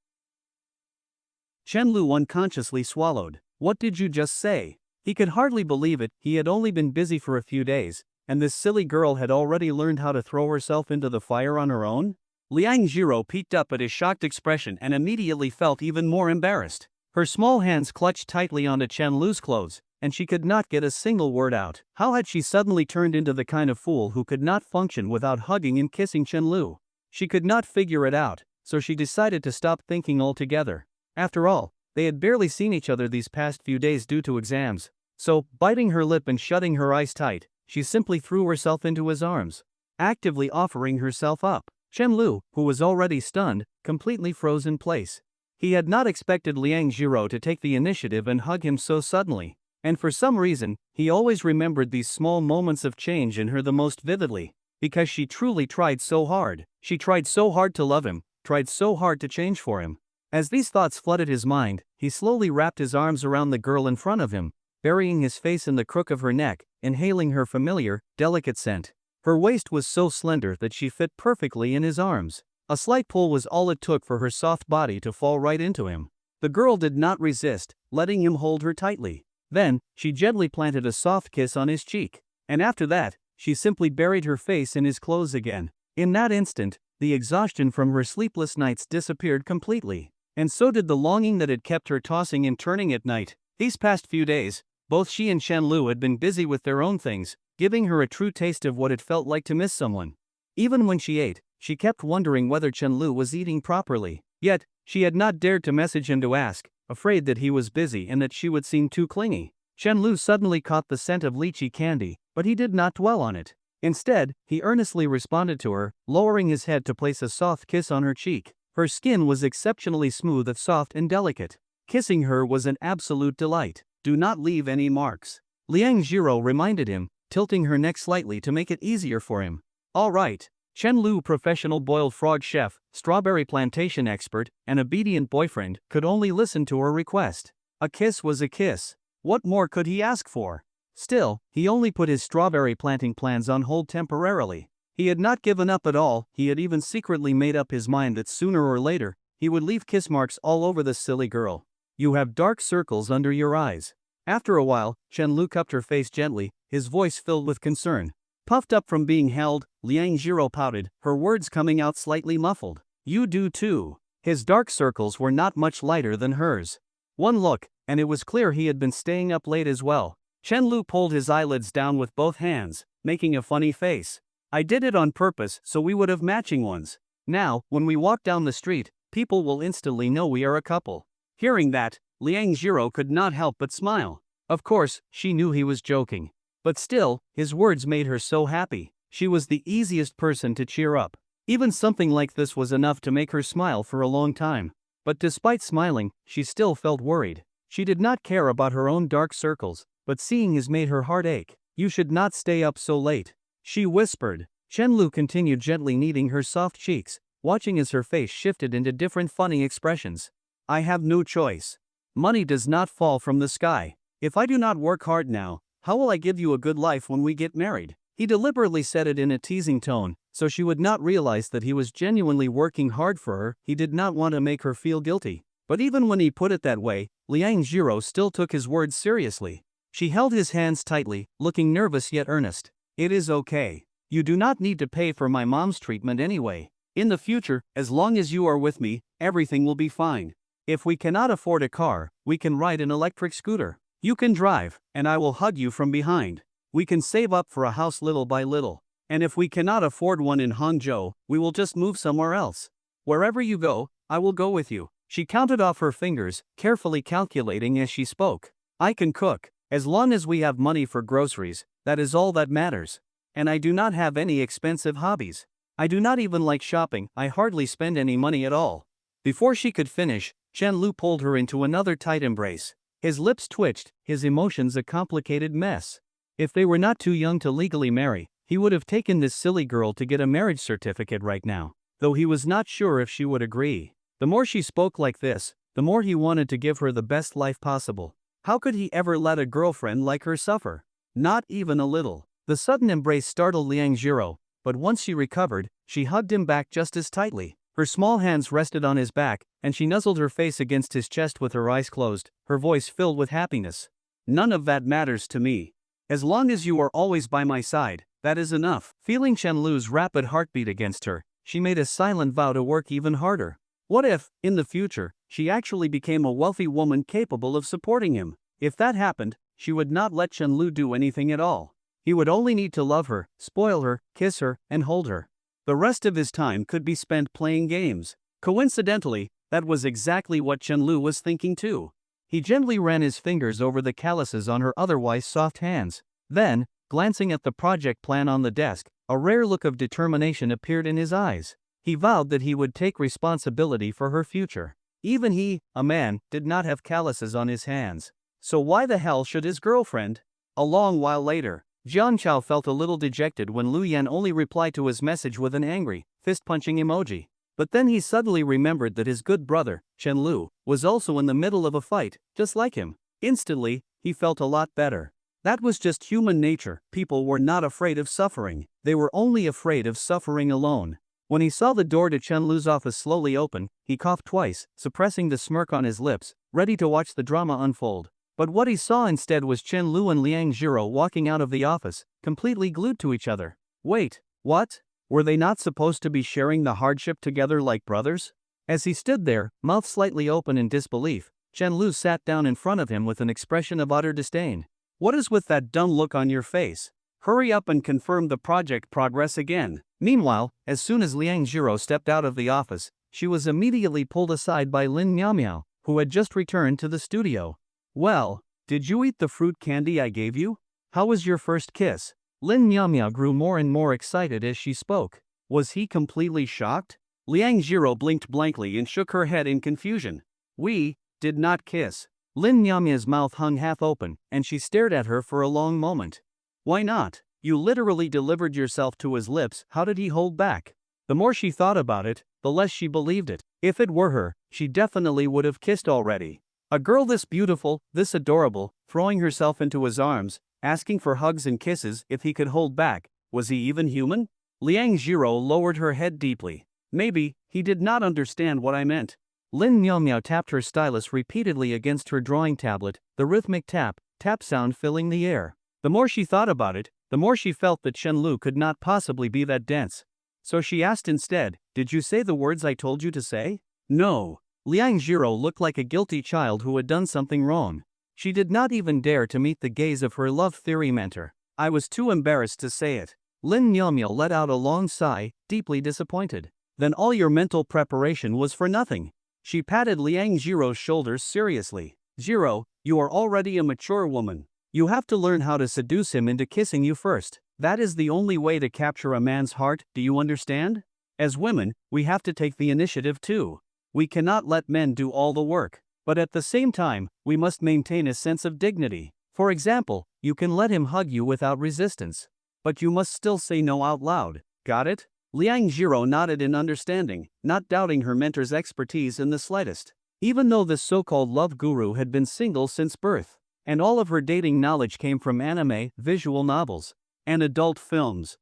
Chen Lu unconsciously swallowed. What did you just say? He could hardly believe it. He had only been busy for a few days, and this silly girl had already learned how to throw herself into the fire on her own? Liang Jiro peeked up at his shocked expression and immediately felt even more embarrassed. Her small hands clutched tightly onto Chen Lu's clothes, and she could not get a single word out. How had she suddenly turned into the kind of fool who could not function without hugging and kissing Chen Lu? She could not figure it out, so she decided to stop thinking altogether. After all, they had barely seen each other these past few days due to exams. So, biting her lip and shutting her eyes tight, she simply threw herself into his arms, actively offering herself up. Chen Lu, who was already stunned, completely froze in place. He had not expected Liang Jiro to take the initiative and hug him so suddenly, and for some reason, he always remembered these small moments of change in her the most vividly, because she truly tried so hard. She tried so hard to love him, tried so hard to change for him. As these thoughts flooded his mind, he slowly wrapped his arms around the girl in front of him, burying his face in the crook of her neck, inhaling her familiar, delicate scent. Her waist was so slender that she fit perfectly in his arms. A slight pull was all it took for her soft body to fall right into him. The girl did not resist, letting him hold her tightly. Then, she gently planted a soft kiss on his cheek. And after that, she simply buried her face in his clothes again. In that instant, the exhaustion from her sleepless nights disappeared completely. And so did the longing that had kept her tossing and turning at night. These past few days, both she and Chen Lu had been busy with their own things, giving her a true taste of what it felt like to miss someone. Even when she ate, she kept wondering whether Chen Lu was eating properly. Yet, she had not dared to message him to ask, afraid that he was busy and that she would seem too clingy. Chen Lu suddenly caught the scent of lychee candy, but he did not dwell on it. Instead, he earnestly responded to her, lowering his head to place a soft kiss on her cheek. Her skin was exceptionally smooth and soft and delicate. Kissing her was an absolute delight. Do not leave any marks, Liang Jiro reminded him, tilting her neck slightly to make it easier for him. All right. Chen Lu, professional boiled frog chef, strawberry plantation expert, and obedient boyfriend, could only listen to her request. A kiss was a kiss. What more could he ask for? Still, he only put his strawberry planting plans on hold temporarily. He had not given up at all. He had even secretly made up his mind that sooner or later, he would leave kiss marks all over the silly girl. You have dark circles under your eyes. After a while, Chen Lu cupped her face gently, his voice filled with concern. Puffed up from being held, Liang Jiro pouted, her words coming out slightly muffled. You do too. His dark circles were not much lighter than hers. One look, and it was clear he had been staying up late as well. Chen Lu pulled his eyelids down with both hands, making a funny face. I did it on purpose so we would have matching ones. Now, when we walk down the street, people will instantly know we are a couple." Hearing that, Liang Jiro could not help but smile. Of course, she knew he was joking. But still, his words made her so happy. She was the easiest person to cheer up. Even something like this was enough to make her smile for a long time. But despite smiling, she still felt worried. She did not care about her own dark circles, but seeing his made her heart ache. "You should not stay up so late," she whispered. Chenlu continued gently kneading her soft cheeks, watching as her face shifted into different funny expressions. "I have no choice. Money does not fall from the sky. If I do not work hard now, how will I give you a good life when we get married?" He deliberately said it in a teasing tone, so she would not realize that he was genuinely working hard for her. He did not want to make her feel guilty. But even when he put it that way, Liang Jiro still took his words seriously. She held his hands tightly, looking nervous yet earnest. "It is okay. You do not need to pay for my mom's treatment anyway. In the future, as long as you are with me, everything will be fine. If we cannot afford a car, we can ride an electric scooter. You can drive, and I will hug you from behind. We can save up for a house little by little. And if we cannot afford one in Hangzhou, we will just move somewhere else. Wherever you go, I will go with you." She counted off her fingers, carefully calculating as she spoke. "I can cook. As long as we have money for groceries, that is all that matters. And I do not have any expensive hobbies. I do not even like shopping. I hardly spend any money at all." Before she could finish, Chen Lu pulled her into another tight embrace. His lips twitched, his emotions a complicated mess. If they were not too young to legally marry, he would have taken this silly girl to get a marriage certificate right now, though he was not sure if she would agree. The more she spoke like this, the more he wanted to give her the best life possible. How could he ever let a girlfriend like her suffer? Not even a little. The sudden embrace startled Liang Jiro, but once she recovered, she hugged him back just as tightly. Her small hands rested on his back, and she nuzzled her face against his chest with her eyes closed, her voice filled with happiness. "None of that matters to me. As long as you are always by my side, that is enough." Feeling Chen Lu's rapid heartbeat against her, she made a silent vow to work even harder. What if, in the future, she actually became a wealthy woman capable of supporting him? If that happened, she would not let Chen Lu do anything at all. He would only need to love her, spoil her, kiss her, and hold her. The rest of his time could be spent playing games. Coincidentally, that was exactly what Chen Lu was thinking too. He gently ran his fingers over the calluses on her otherwise soft hands. Then, glancing at the project plan on the desk, a rare look of determination appeared in his eyes. He vowed that he would take responsibility for her future. Even he, a man, did not have calluses on his hands. So why the hell should his girlfriend? A long while later, Jian Chao felt a little dejected when Lu Yan only replied to his message with an angry, fist-punching emoji. But then he suddenly remembered that his good brother, Chen Lu, was also in the middle of a fight, just like him. Instantly, he felt a lot better. That was just human nature. People were not afraid of suffering. They were only afraid of suffering alone. When he saw the door to Chen Lu's office slowly open, he coughed twice, suppressing the smirk on his lips, ready to watch the drama unfold. But what he saw instead was Chen Lu and Liang Jiro walking out of the office, completely glued to each other. Wait, what? Were they not supposed to be sharing the hardship together like brothers? As he stood there, mouth slightly open in disbelief, Chen Lu sat down in front of him with an expression of utter disdain. "What is with that dumb look on your face? Hurry up and confirm the project progress again." Meanwhile, as soon as Liang Jiro stepped out of the office, she was immediately pulled aside by Lin Miao, who had just returned to the studio. "Well, did you eat the fruit candy I gave you? How was your first kiss?" Lin Miao grew more and more excited as she spoke. Was he completely shocked? Liang Jiro blinked blankly and shook her head in confusion. "We did not kiss." Lin Miao's mouth hung half open, and she stared at her for a long moment. "Why not? You literally delivered yourself to his lips. How did he hold back?" The more she thought about it, the less she believed it. If it were her, she definitely would have kissed already. A girl this beautiful, this adorable, throwing herself into his arms, asking for hugs and kisses. If he could hold back, was he even human? Liang Jiro lowered her head deeply. "Maybe, he did not understand what I meant." Lin Miao tapped her stylus repeatedly against her drawing tablet, the rhythmic tap sound filling the air. The more she thought about it, the more she felt that Chen Lu could not possibly be that dense. So she asked instead, "Did you say the words I told you to say?" "No." Liang Jiro looked like a guilty child who had done something wrong. She did not even dare to meet the gaze of her love theory mentor. "I was too embarrassed to say it." Lin Miao let out a long sigh, deeply disappointed. then all your mental preparation was for nothing. She patted Liang Jiro's shoulders seriously. Jiro, you are already a mature woman. You have to learn how to seduce him into kissing you first. That is the only way to capture a man's heart, do you understand? As women, we have to take the initiative too. We cannot let men do all the work. But at the same time, we must maintain a sense of dignity. For example, you can let him hug you without resistance. But you must still say no out loud. Got it? Liang Jiro nodded in understanding, not doubting her mentor's expertise in the slightest. Even though this so-called love guru had been single since birth, and all of her dating knowledge came from anime, visual novels, and adult films.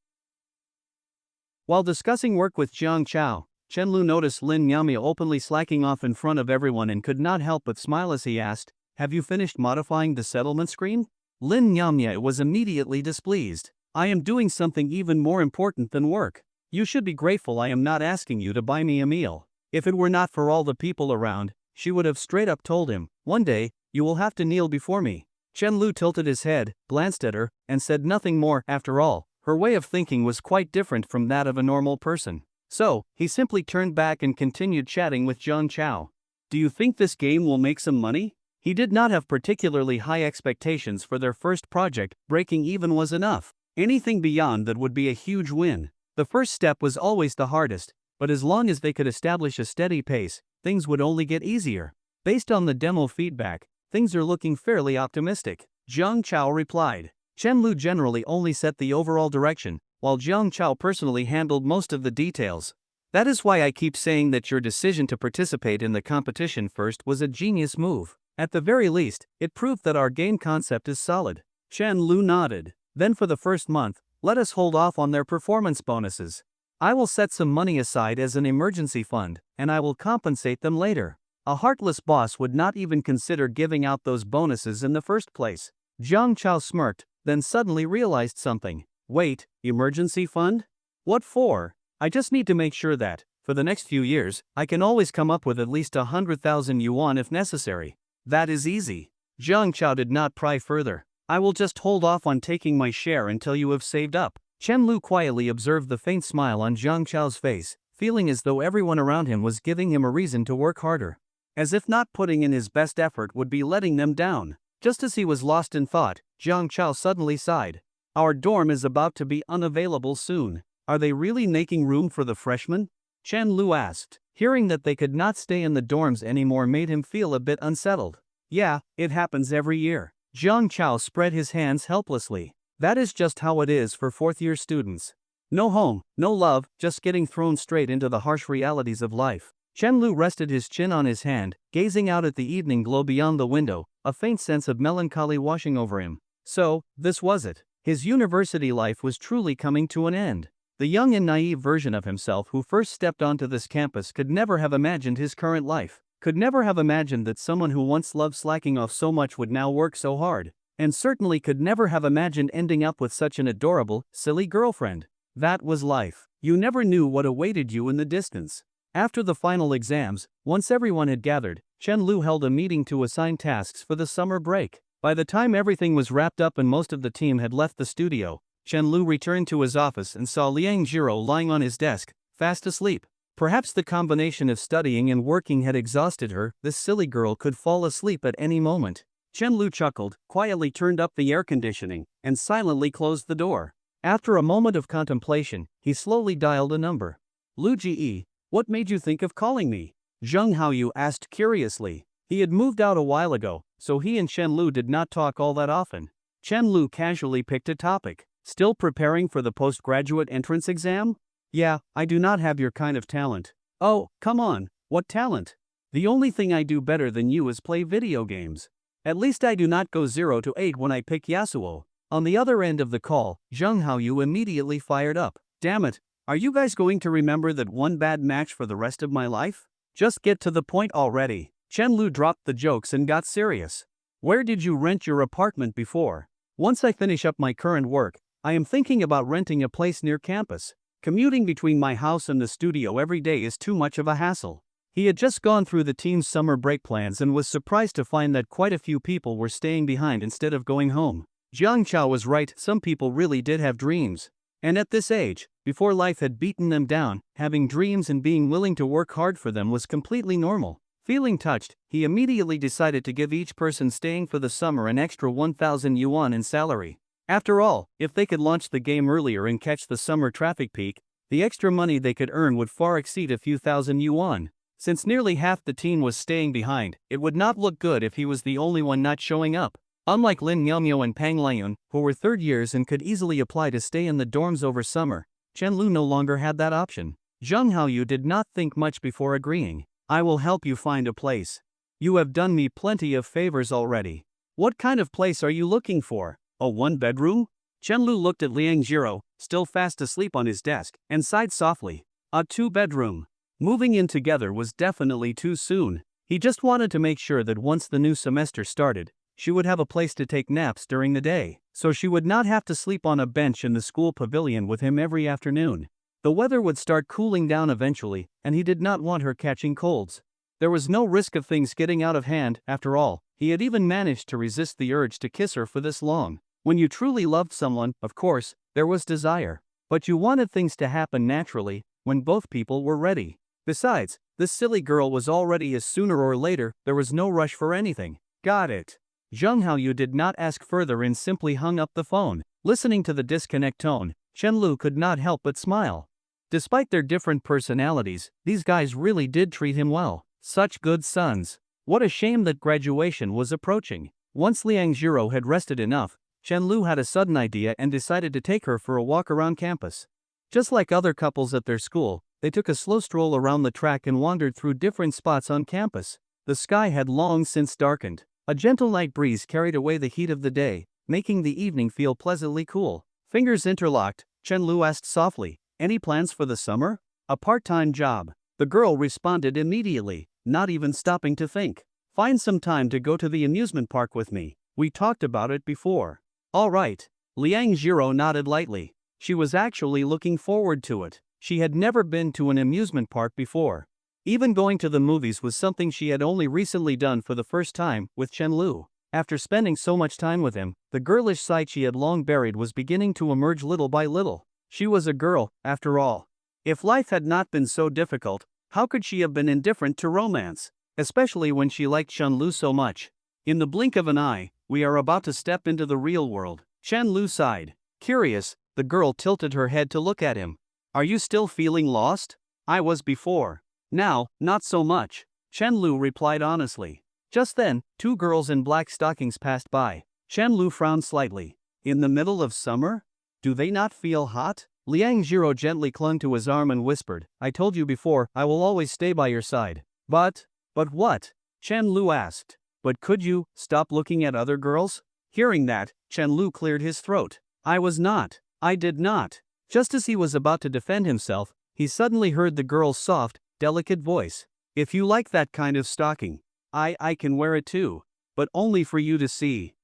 While discussing work with Jiang Chao, Chenlu noticed Lin Yamia openly slacking off in front of everyone and could not help but smile as he asked, "Have you finished modifying the settlement screen?" Lin Yamia was immediately displeased. "I am doing something even more important than work. You should be grateful I am not asking you to buy me a meal." If it were not for all the people around, she would have straight up told him, "One day, you will have to kneel before me." Chenlu tilted his head, glanced at her, and said nothing more. After all, her way of thinking was quite different from that of a normal person. So, he simply turned back and continued chatting with Jiang Chao. "Do you think this game will make some money?" He did not have particularly high expectations for their first project. Breaking even was enough. Anything beyond that would be a huge win. The first step was always the hardest, but as long as they could establish a steady pace, things would only get easier. Based on the demo feedback, things are looking fairly optimistic. Jiang Chao replied. Chenlu generally only set the overall direction, while Jiang Chao personally handled most of the details. That is why I keep saying that your decision to participate in the competition first was a genius move. At the very least, it proved that our game concept is solid. Chenlu nodded. Then for the first month, let us hold off on their performance bonuses. I will set some money aside as an emergency fund, and I will compensate them later. A heartless boss would not even consider giving out those bonuses in the first place. Jiang Chao smirked, then suddenly realized something. Wait, emergency fund? What for? I just need to make sure that, for the next few years, I can always come up with at least 100,000 yuan if necessary. That is easy. Jiang Chao did not pry further. I will just hold off on taking my share until you have saved up. Chenlu quietly observed the faint smile on Jiang Chao's face, feeling as though everyone around him was giving him a reason to work harder. As if not putting in his best effort would be letting them down. Just as he was lost in thought, Jiang Chao suddenly sighed. Our dorm is about to be unavailable soon. Are they really making room for the freshmen? Chenlu asked. Hearing that they could not stay in the dorms anymore made him feel a bit unsettled. Yeah, it happens every year. Jiang Chao spread his hands helplessly. That is just how it is for fourth-year students. No home, no love, just getting thrown straight into the harsh realities of life. Chenlu rested his chin on his hand, gazing out at the evening glow beyond the window, a faint sense of melancholy washing over him. So, this was it. His university life was truly coming to an end. The young and naive version of himself who first stepped onto this campus could never have imagined his current life, could never have imagined that someone who once loved slacking off so much would now work so hard, and certainly could never have imagined ending up with such an adorable, silly girlfriend. That was life. You never knew what awaited you in the distance. After the final exams, once everyone had gathered, Chenlu held a meeting to assign tasks for the summer break. By the time everything was wrapped up and most of the team had left the studio, Chenlu returned to his office and saw Liang Jiro lying on his desk, fast asleep. Perhaps the combination of studying and working had exhausted her. This silly girl could fall asleep at any moment. Chenlu chuckled, quietly turned up the air conditioning, and silently closed the door. After a moment of contemplation, he slowly dialed a number. Lu Ji, what made you think of calling me? Zheng Haoyu asked curiously. He had moved out a while ago, so he and Chenlu did not talk all that often. Chenlu casually picked a topic. Still preparing for the postgraduate entrance exam? Yeah, I do not have your kind of talent. Oh, come on, what talent? The only thing I do better than you is play video games. At least I do not go 0 to 8 when I pick Yasuo. On the other end of the call, Zheng Haoyu immediately fired up. Damn it, are you guys going to remember that one bad match for the rest of my life? Just get to the point already. Chenlu dropped the jokes and got serious. Where did you rent your apartment before? Once I finish up my current work, I am thinking about renting a place near campus. Commuting between my house and the studio every day is too much of a hassle. He had just gone through the team's summer break plans and was surprised to find that quite a few people were staying behind instead of going home. Jiang Chao was right, some people really did have dreams. And at this age, before life had beaten them down, having dreams and being willing to work hard for them was completely normal. Feeling touched, he immediately decided to give each person staying for the summer an extra 1,000 yuan in salary. After all, if they could launch the game earlier and catch the summer traffic peak, the extra money they could earn would far exceed a few thousand yuan. Since nearly half the team was staying behind, it would not look good if he was the only one not showing up. Unlike Lin Miaomio and Pang Liun, who were third years and could easily apply to stay in the dorms over summer, Chen Lu no longer had that option. Zheng Haoyu did not think much before agreeing. I will help you find a place. You have done me plenty of favors already. What kind of place are you looking for? A one-bedroom? Chen Lu looked at Liang Jiro, still fast asleep on his desk, and sighed softly. A two-bedroom. Moving in together was definitely too soon. He just wanted to make sure that once the new semester started, she would have a place to take naps during the day, so she would not have to sleep on a bench in the school pavilion with him every afternoon. The weather would start cooling down eventually, and he did not want her catching colds. There was no risk of things getting out of hand, after all. He had even managed to resist the urge to kiss her for this long. When you truly loved someone, of course, there was desire. But you wanted things to happen naturally, when both people were ready. Besides, this silly girl was already as sooner or later, there was no rush for anything. Got it. Zheng Haoyu did not ask further and simply hung up the phone. Listening to the disconnect tone, Chen Lu could not help but smile. Despite their different personalities, these guys really did treat him well. Such good sons. What a shame that graduation was approaching. Once Liang Jiro had rested enough, Chen Lu had a sudden idea and decided to take her for a walk around campus. Just like other couples at their school, they took a slow stroll around the track and wandered through different spots on campus. The sky had long since darkened. A gentle night breeze carried away the heat of the day, making the evening feel pleasantly cool. Fingers interlocked, Chen Lu asked softly, "Any plans for the summer?" "A part-time job." The girl responded immediately, not even stopping to think. "Find some time to go to the amusement park with me. We talked about it before." "All right." Liang Jiro nodded lightly. She was actually looking forward to it. She had never been to an amusement park before. Even going to the movies was something she had only recently done for the first time with Chen Lu. After spending so much time with him, the girlish side she had long buried was beginning to emerge little by little. She was a girl, after all. If life had not been so difficult, how could she have been indifferent to romance? Especially when she liked Chen Lu so much. In the blink of an eye, we are about to step into the real world. Chen Lu sighed. Curious, the girl tilted her head to look at him. Are you still feeling lost? I was before. Now, not so much. Chen Lu replied honestly. Just then, two girls in black stockings passed by. Chen Lu frowned slightly. In the middle of summer? Do they not feel hot? Liang Jiro gently clung to his arm and whispered, I told you before, I will always stay by your side. But what? Chen Lu asked. But could you stop looking at other girls? Hearing that, Chen Lu cleared his throat. I did not. Just as he was about to defend himself, he suddenly heard the girl's soft, delicate voice. If you like that kind of stocking, I can wear it too. But only for you to see.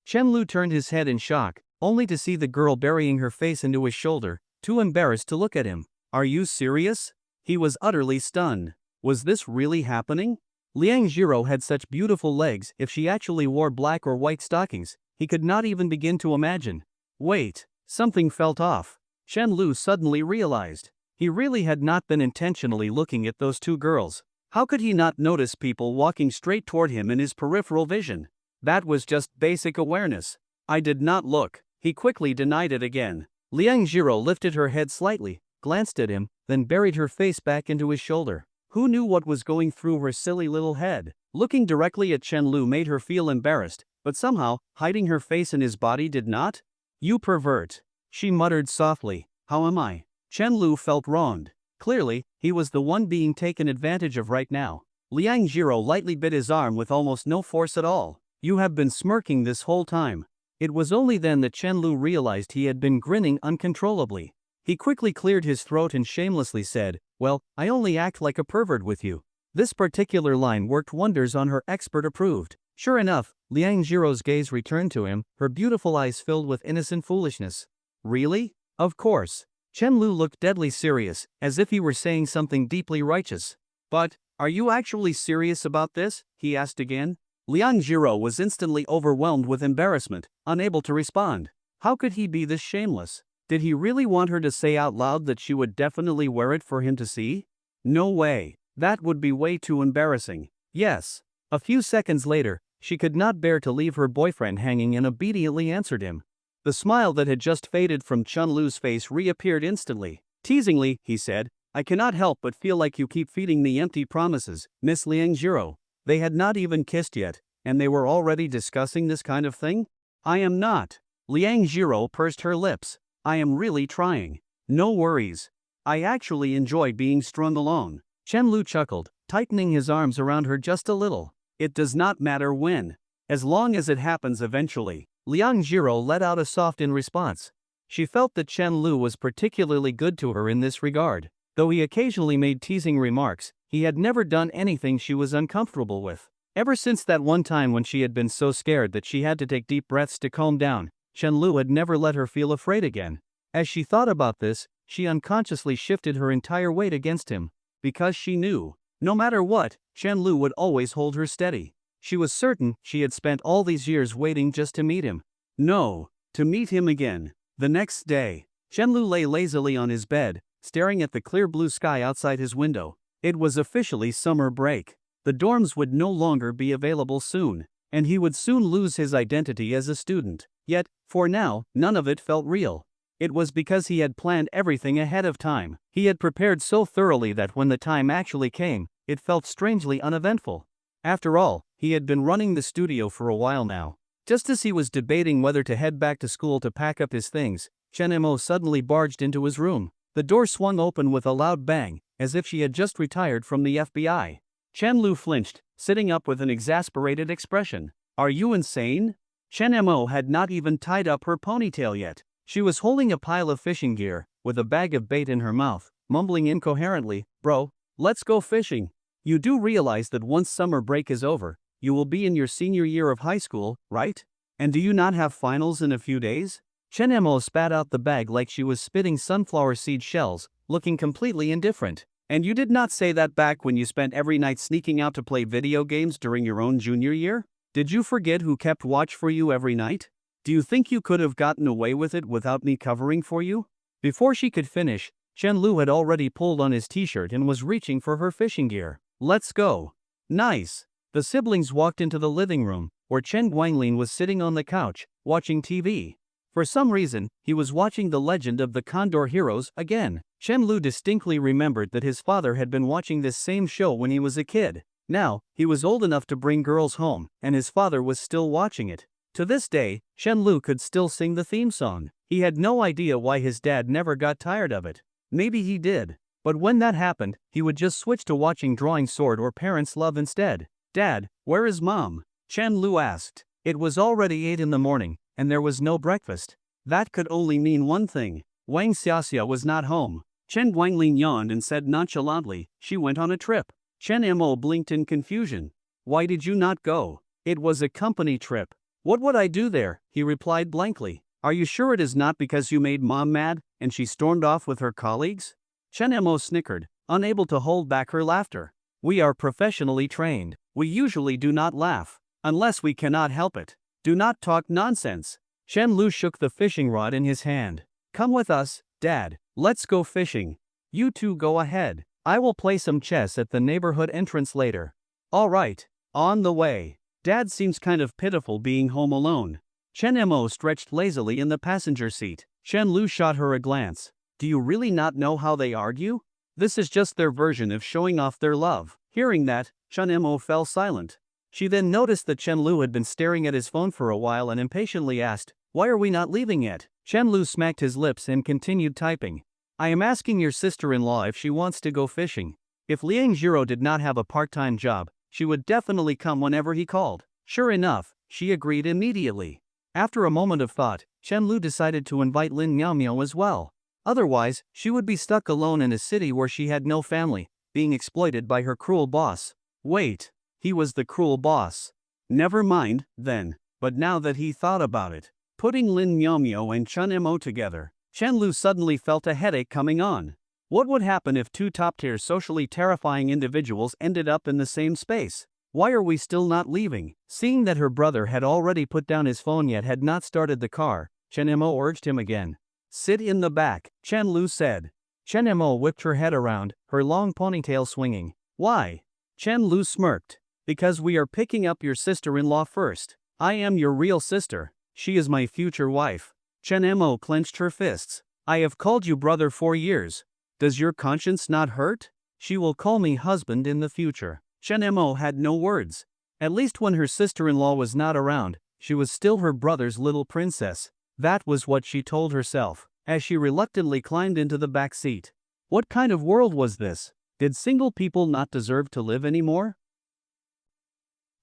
Chen Lu turned his head in shock, only to see the girl burying her face into his shoulder, too embarrassed to look at him. Are you serious? He was utterly stunned. Was this really happening? Liang Jiro had such beautiful legs. If she actually wore black or white stockings, he could not even begin to imagine. Wait, something felt off. Chen Lu suddenly realized. He really had not been intentionally looking at those two girls. How could he not notice people walking straight toward him in his peripheral vision? That was just basic awareness. I did not look. He quickly denied it again. Liang Jiro lifted her head slightly, glanced at him, then buried her face back into his shoulder. Who knew what was going through her silly little head? Looking directly at Chen Lu made her feel embarrassed, but somehow, hiding her face in his body did not. You pervert. She muttered softly. How am I? Chen Lu felt wronged. Clearly, he was the one being taken advantage of right now. Liang Jiro lightly bit his arm with almost no force at all. You have been smirking this whole time. It was only then that Chen Lu realized he had been grinning uncontrollably. He quickly cleared his throat and shamelessly said, Well, I only act like a pervert with you. This particular line worked wonders on her, expert approved. Sure enough, Liang Jiro's gaze returned to him, her beautiful eyes filled with innocent foolishness. Really? Of course. Chen Lu looked deadly serious, as if he were saying something deeply righteous. But, are you actually serious about this? He asked again. Liang Jiro was instantly overwhelmed with embarrassment, unable to respond. How could he be this shameless? Did he really want her to say out loud that she would definitely wear it for him to see? No way. That would be way too embarrassing. Yes. A few seconds later, she could not bear to leave her boyfriend hanging and obediently answered him. The smile that had just faded from Chun-Lu's face reappeared instantly. Teasingly, he said, "I cannot help but feel like you keep feeding me empty promises, Miss Liang Jiro." They had not even kissed yet, and they were already discussing this kind of thing? I am not. Liang Jiro pursed her lips. I am really trying. No worries. I actually enjoy being strung along. Chen-Lu chuckled, tightening his arms around her just a little. It does not matter when. As long as it happens eventually. Liang Jiro let out a soft in response. She felt that Chen-Lu was particularly good to her in this regard. Though he occasionally made teasing remarks, he had never done anything she was uncomfortable with. Ever since that one time when she had been so scared that she had to take deep breaths to calm down, Chen-Lu had never let her feel afraid again. As she thought about this, she unconsciously shifted her entire weight against him. Because she knew, no matter what, Chen-Lu would always hold her steady. She was certain she had spent all these years waiting just to meet him. No, to meet him again. The next day, Chen-Lu lay lazily on his bed, staring at the clear blue sky outside his window. It was officially summer break. The dorms would no longer be available soon, and he would soon lose his identity as a student. Yet, for now, none of it felt real. It was because he had planned everything ahead of time. He had prepared so thoroughly that when the time actually came, it felt strangely uneventful. After all, he had been running the studio for a while now. Just as he was debating whether to head back to school to pack up his things, Chen Mo suddenly barged into his room. The door swung open with a loud bang, as if she had just retired from the FBI. Chen-Lu flinched, sitting up with an exasperated expression. Are you insane? Chen Mo had not even tied up her ponytail yet. She was holding a pile of fishing gear, with a bag of bait in her mouth, mumbling incoherently, "Bro, let's go fishing. You do realize that once summer break is over, you will be in your senior year of high school, right? And do you not have finals in a few days?" Chen Mo spat out the bag like she was spitting sunflower seed shells, looking completely indifferent. And you did not say that back when you spent every night sneaking out to play video games during your own junior year? Did you forget who kept watch for you every night? Do you think you could have gotten away with it without me covering for you? Before she could finish, Chen-Lu had already pulled on his t-shirt and was reaching for her fishing gear. Let's go. Nice. The siblings walked into the living room, where Chen Guanglin was sitting on the couch, watching TV. For some reason, he was watching The Legend of the Condor Heroes again. Chen-Lu distinctly remembered that his father had been watching this same show when he was a kid. Now, he was old enough to bring girls home, and his father was still watching it. To this day, Chen-Lu could still sing the theme song. He had no idea why his dad never got tired of it. Maybe he did. But when that happened, he would just switch to watching Drawing Sword or Parents' Love instead. "Dad, where is Mom?" Chen-Lu asked. It was already 8 in the morning, and there was no breakfast. That could only mean one thing. Wang Xiaxia was not home. Chen Guanglin yawned and said nonchalantly, "She went on a trip." Chen Mo blinked in confusion. "Why did you not go?" "It was a company trip." "What would I do there?" he replied blankly. "Are you sure it is not because you made Mom mad, and she stormed off with her colleagues?" Chen Mo snickered, unable to hold back her laughter. "We are professionally trained. We usually do not laugh. Unless we cannot help it. Do not talk nonsense." Chen-Lu shook the fishing rod in his hand. "Come with us, Dad. Let's go fishing. You two go ahead. I will play some chess at the neighborhood entrance later." "All right. On the way." Dad seems kind of pitiful being home alone. Chen Mo stretched lazily in the passenger seat. Chen-Lu shot her a glance. "Do you really not know how they argue? This is just their version of showing off their love." Hearing that, Chen Mo fell silent. She then noticed that Chen-Lu had been staring at his phone for a while and impatiently asked, "Why are we not leaving yet?" Chen-Lu smacked his lips and continued typing. "I am asking your sister-in-law if she wants to go fishing. If Liang Jiro did not have a part-time job, she would definitely come whenever he called." Sure enough, she agreed immediately. After a moment of thought, Chen-Lu decided to invite Lin Miao as well. Otherwise, she would be stuck alone in a city where she had no family, being exploited by her cruel boss. Wait, he was the cruel boss. Never mind, then. But now that he thought about it, putting Lin Miao and Chen Mo together, Chen-Lu suddenly felt a headache coming on. What would happen if two top-tier socially terrifying individuals ended up in the same space? Why are we still not leaving? Seeing that her brother had already put down his phone yet had not started the car, Chen Mo urged him again. Sit in the back, Chen Lu said. Chen Mo whipped her head around, her long ponytail swinging. Why? Chen Lu smirked. Because we are picking up your sister-in-law first. I am your real sister. She is my future wife. Chen Mo clenched her fists. I have called you brother for years. Does your conscience not hurt? She will call me husband in the future. Chen Mo had no words. At least when her sister-in-law was not around, she was still her brother's little princess. That was what she told herself, as she reluctantly climbed into the back seat. What kind of world was this? Did single people not deserve to live anymore?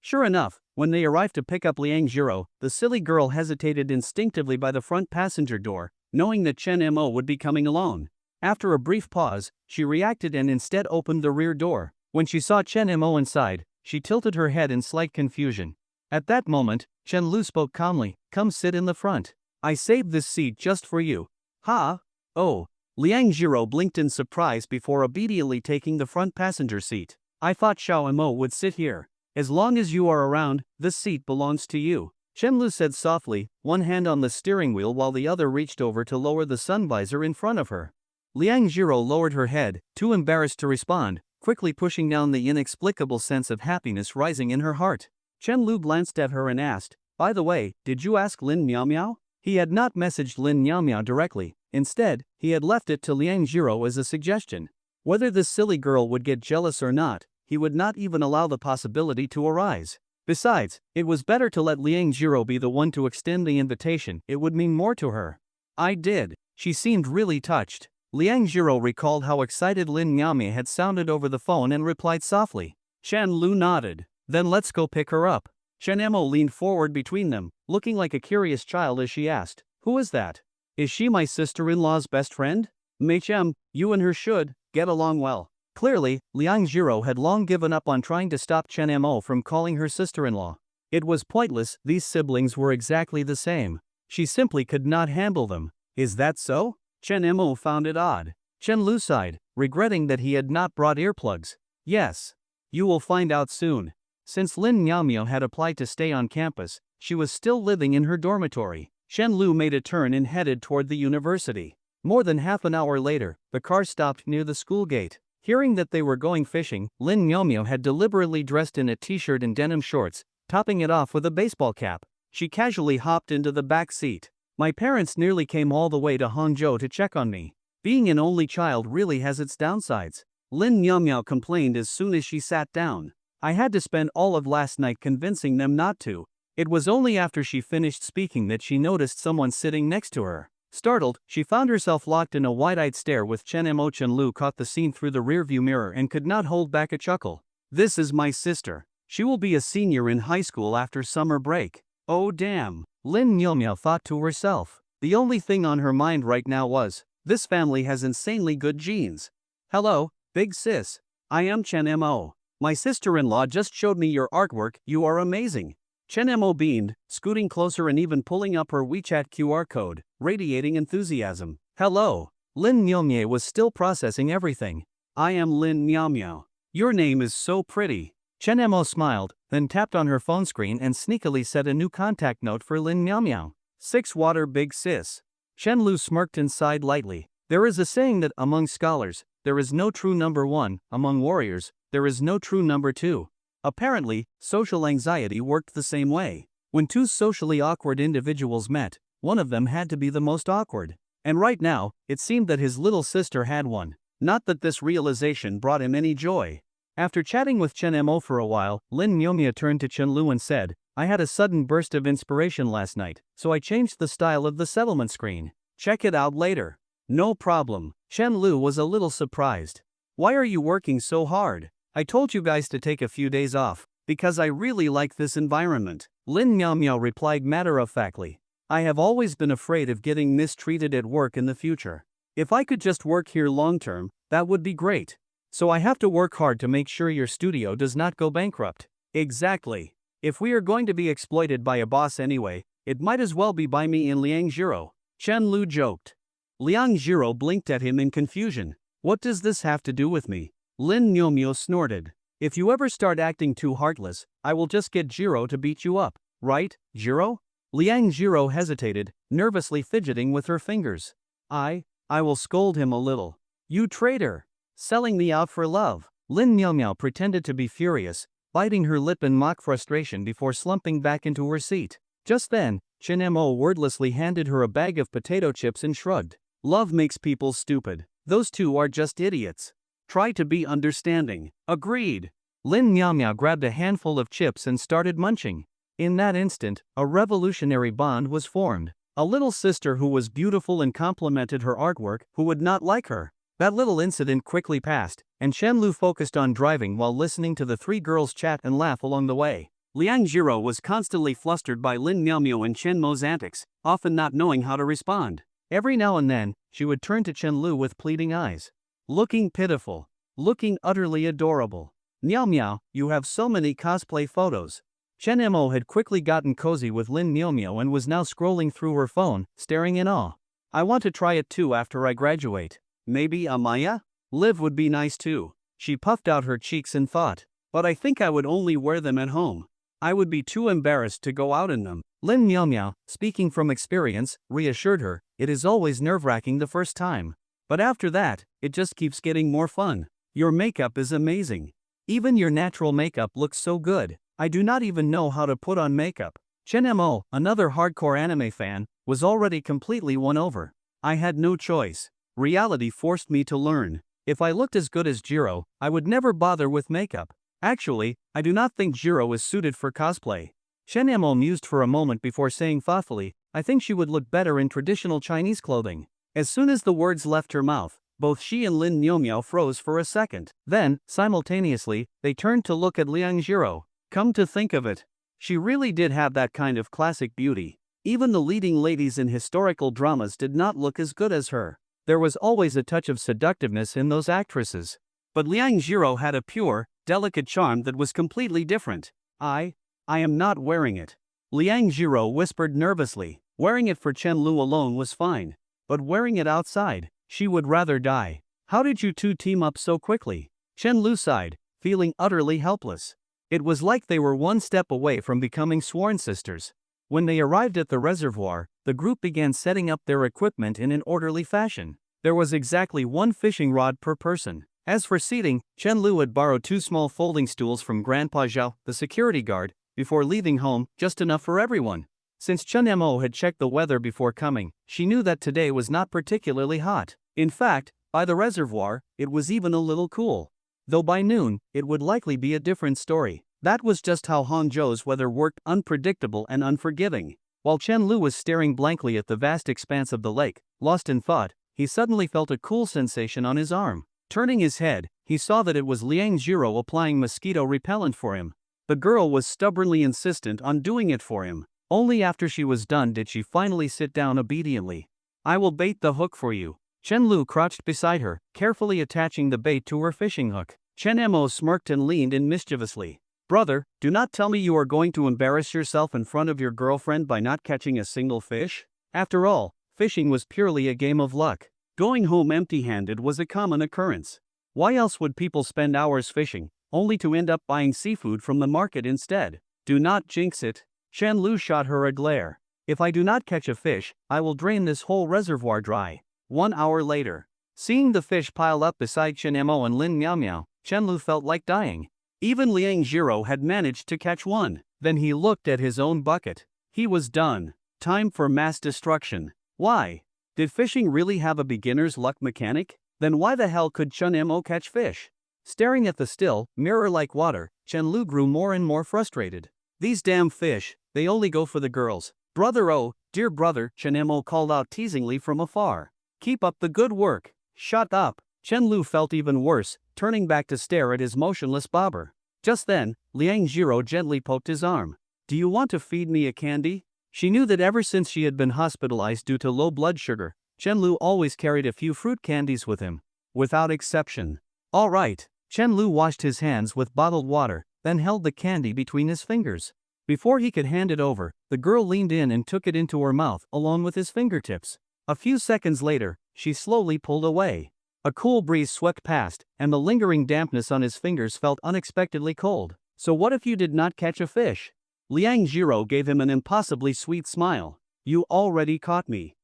Sure enough, when they arrived to pick up Liang Jiro, the silly girl hesitated instinctively by the front passenger door, knowing that Chen Mo would be coming alone. After a brief pause, she reacted and instead opened the rear door. When she saw Chen Mo inside, she tilted her head in slight confusion. At that moment, Chen Lu spoke calmly, "Come sit in the front. I saved this seat just for you." Ha? Oh. Liang Jiro blinked in surprise before obediently taking the front passenger seat. I thought Xiao Mo would sit here. As long as you are around, this seat belongs to you, Chen Lu said softly, one hand on the steering wheel while the other reached over to lower the sun visor in front of her. Liang Jiro lowered her head, too embarrassed to respond, quickly pushing down the inexplicable sense of happiness rising in her heart. Chen Lu glanced at her and asked, "By the way, did you ask Lin Miao Miao?" He had not messaged Lin Miao Miao directly. Instead, he had left it to Liang Jiro as a suggestion. Whether this silly girl would get jealous or not, he would not even allow the possibility to arise. Besides, it was better to let Liang Jiro be the one to extend the invitation, it would mean more to her. I did. She seemed really touched. Liang Jiro recalled how excited Lin Miaomia had sounded over the phone and replied softly. Chen Lu nodded. Then let's go pick her up. Chen Mo leaned forward between them, looking like a curious child as she asked, "Who is that? Is she my sister-in-law's best friend?" Mei Chem, you and her should get along well. Clearly, Liang Jiro had long given up on trying to stop Chen Mo from calling her sister-in-law. It was pointless, these siblings were exactly the same. She simply could not handle them. Is that so? Chen Mo found it odd. Chen Lu sighed, regretting that he had not brought earplugs. Yes. You will find out soon. Since Lin Miaomio had applied to stay on campus, she was still living in her dormitory. Chen Lu made a turn and headed toward the university. More than half an hour later, the car stopped near the school gate. Hearing that they were going fishing, Lin Miaomio had deliberately dressed in a t-shirt and denim shorts, topping it off with a baseball cap. She casually hopped into the back seat. My parents nearly came all the way to Hangzhou to check on me. Being an only child really has its downsides. Lin Miaomio complained as soon as she sat down. I had to spend all of last night convincing them not to. It was only after she finished speaking that she noticed someone sitting next to her. Startled, she found herself locked in a wide-eyed stare with Chen Mo. Chen Lu caught the scene through the rearview mirror and could not hold back a chuckle. This is my sister. She will be a senior in high school after summer break. Oh damn, Lin Miaomio thought to herself. The only thing on her mind right now was, this family has insanely good genes. Hello, big sis. I am Chen Mo. My sister-in-law just showed me your artwork, you are amazing. Chen Mo beamed, scooting closer and even pulling up her WeChat QR code, radiating enthusiasm. Hello. Lin Miaomie was still processing everything. I am Lin Miaomio. Your name is so pretty. Chen Mo smiled, then tapped on her phone screen and sneakily set a new contact note for Lin Miaomio. 6 water big sis. Chen Lu smirked and sighed lightly. There is a saying that among scholars, there is no true number 1, among warriors, there is no true number 2. Apparently, social anxiety worked the same way. When two socially awkward individuals met, one of them had to be the most awkward. And right now, it seemed that his little sister had one. Not that this realization brought him any joy. After chatting with Chen Mo for a while, Lin Miaomia turned to Chen Lu and said, I had a sudden burst of inspiration last night, so I changed the style of the settlement screen. Check it out later. No problem. Chen Lu was a little surprised. Why are you working so hard? I told you guys to take a few days off, because I really like this environment. Lin Miaomio replied matter-of-factly. I have always been afraid of getting mistreated at work in the future. If I could just work here long-term, that would be great. So I have to work hard to make sure your studio does not go bankrupt. Exactly. If we are going to be exploited by a boss anyway, it might as well be by me and Liang Jiro. Chen Lu joked. Liang Jiro blinked at him in confusion. What does this have to do with me? Lin Miaomio snorted. If you ever start acting too heartless, I will just get Jiro to beat you up, right, Jiro? Liang Jiro hesitated, nervously fidgeting with her fingers. I will scold him a little. You traitor! Selling me out for love. Lin Miao Miao pretended to be furious, biting her lip in mock frustration before slumping back into her seat. Just then, Chen Mo wordlessly handed her a bag of potato chips and shrugged. Love makes people stupid. Those two are just idiots. Try to be understanding. Agreed. Lin Miao Miao grabbed a handful of chips and started munching. In that instant, a revolutionary bond was formed. A little sister who was beautiful and complimented her artwork, who would not like her. That little incident quickly passed, and Chen Lu focused on driving while listening to the three girls chat and laugh along the way. Liang Jiro was constantly flustered by Lin Miaomio and Chen Mo's antics, often not knowing how to respond. Every now and then, she would turn to Chen Lu with pleading eyes. Looking pitiful. Looking utterly adorable. Miao Miao, you have so many cosplay photos. Chen Mo had quickly gotten cozy with Lin Miaomio and was now scrolling through her phone, staring in awe. I want to try it too after I graduate. Maybe Amaya? Liv would be nice too. She puffed out her cheeks and thought. But I think I would only wear them at home. I would be too embarrassed to go out in them. Lin Miao Miao, speaking from experience, reassured her, it is always nerve-wracking the first time. But after that, it just keeps getting more fun. Your makeup is amazing. Even your natural makeup looks so good. I do not even know how to put on makeup. Chen Mo, another hardcore anime fan, was already completely won over. I had no choice. Reality forced me to learn. If I looked as good as Jiro, I would never bother with makeup. Actually, I do not think Jiro is suited for cosplay. Chen Mo mused for a moment before saying thoughtfully, I think she would look better in traditional Chinese clothing. As soon as the words left her mouth, both she and Lin Miaomiao froze for a second. Then, simultaneously, they turned to look at Liang Jiro. Come to think of it, she really did have that kind of classic beauty. Even the leading ladies in historical dramas did not look as good as her. There was always a touch of seductiveness in those actresses. But Liang Jiro had a pure, delicate charm that was completely different. I am not wearing it. Liang Jiro whispered nervously. Wearing it for Chen Lu alone was fine. But wearing it outside, she would rather die. How did you two team up so quickly? Chen Lu sighed, feeling utterly helpless. It was like they were one step away from becoming sworn sisters. When they arrived at the reservoir, the group began setting up their equipment in an orderly fashion. There was exactly one fishing rod per person. As for seating, Chen Lu had borrowed 2 small folding stools from Grandpa Zhao, the security guard, before leaving home, just enough for everyone. Since Chen Mo had checked the weather before coming, she knew that today was not particularly hot. In fact, by the reservoir, it was even a little cool. Though by noon, it would likely be a different story. That was just how Hangzhou's weather worked, unpredictable and unforgiving. While Chen Lu was staring blankly at the vast expanse of the lake, lost in thought, he suddenly felt a cool sensation on his arm. Turning his head, he saw that it was Liang Jiro applying mosquito repellent for him. The girl was stubbornly insistent on doing it for him. Only after she was done did she finally sit down obediently. I will bait the hook for you. Chen Lu crouched beside her, carefully attaching the bait to her fishing hook. Chen Mo smirked and leaned in mischievously. Brother, do not tell me you are going to embarrass yourself in front of your girlfriend by not catching a single fish? After all, fishing was purely a game of luck. Going home empty-handed was a common occurrence. Why else would people spend hours fishing, only to end up buying seafood from the market instead? Do not jinx it. Chen Lu shot her a glare. If I do not catch a fish, I will drain this whole reservoir dry. 1 hour later. Seeing the fish pile up beside Chen Mo and Lin Miaomiao, Chen Lu felt like dying. Even Liang Jiro had managed to catch one. Then he looked at his own bucket. He was done. Time for mass destruction. Why? Did fishing really have a beginner's luck mechanic? Then why the hell could Chen Mo catch fish? Staring at the still, mirror-like water, Chen Lu grew more and more frustrated. These damn fish, they only go for the girls. Brother, oh, dear brother, Chen Mo called out teasingly from afar. Keep up the good work. Shut up. Chen Lu felt even worse, turning back to stare at his motionless bobber. Just then, Liang Jiro gently poked his arm. Do you want to feed me a candy? She knew that ever since she had been hospitalized due to low blood sugar, Chen Lu always carried a few fruit candies with him. Without exception. All right. Chen Lu washed his hands with bottled water, then held the candy between his fingers. Before he could hand it over, the girl leaned in and took it into her mouth along with his fingertips. A few seconds later, she slowly pulled away. A cool breeze swept past, and the lingering dampness on his fingers felt unexpectedly cold. So what if you did not catch a fish? Liang Jiro gave him an impossibly sweet smile. You already caught me.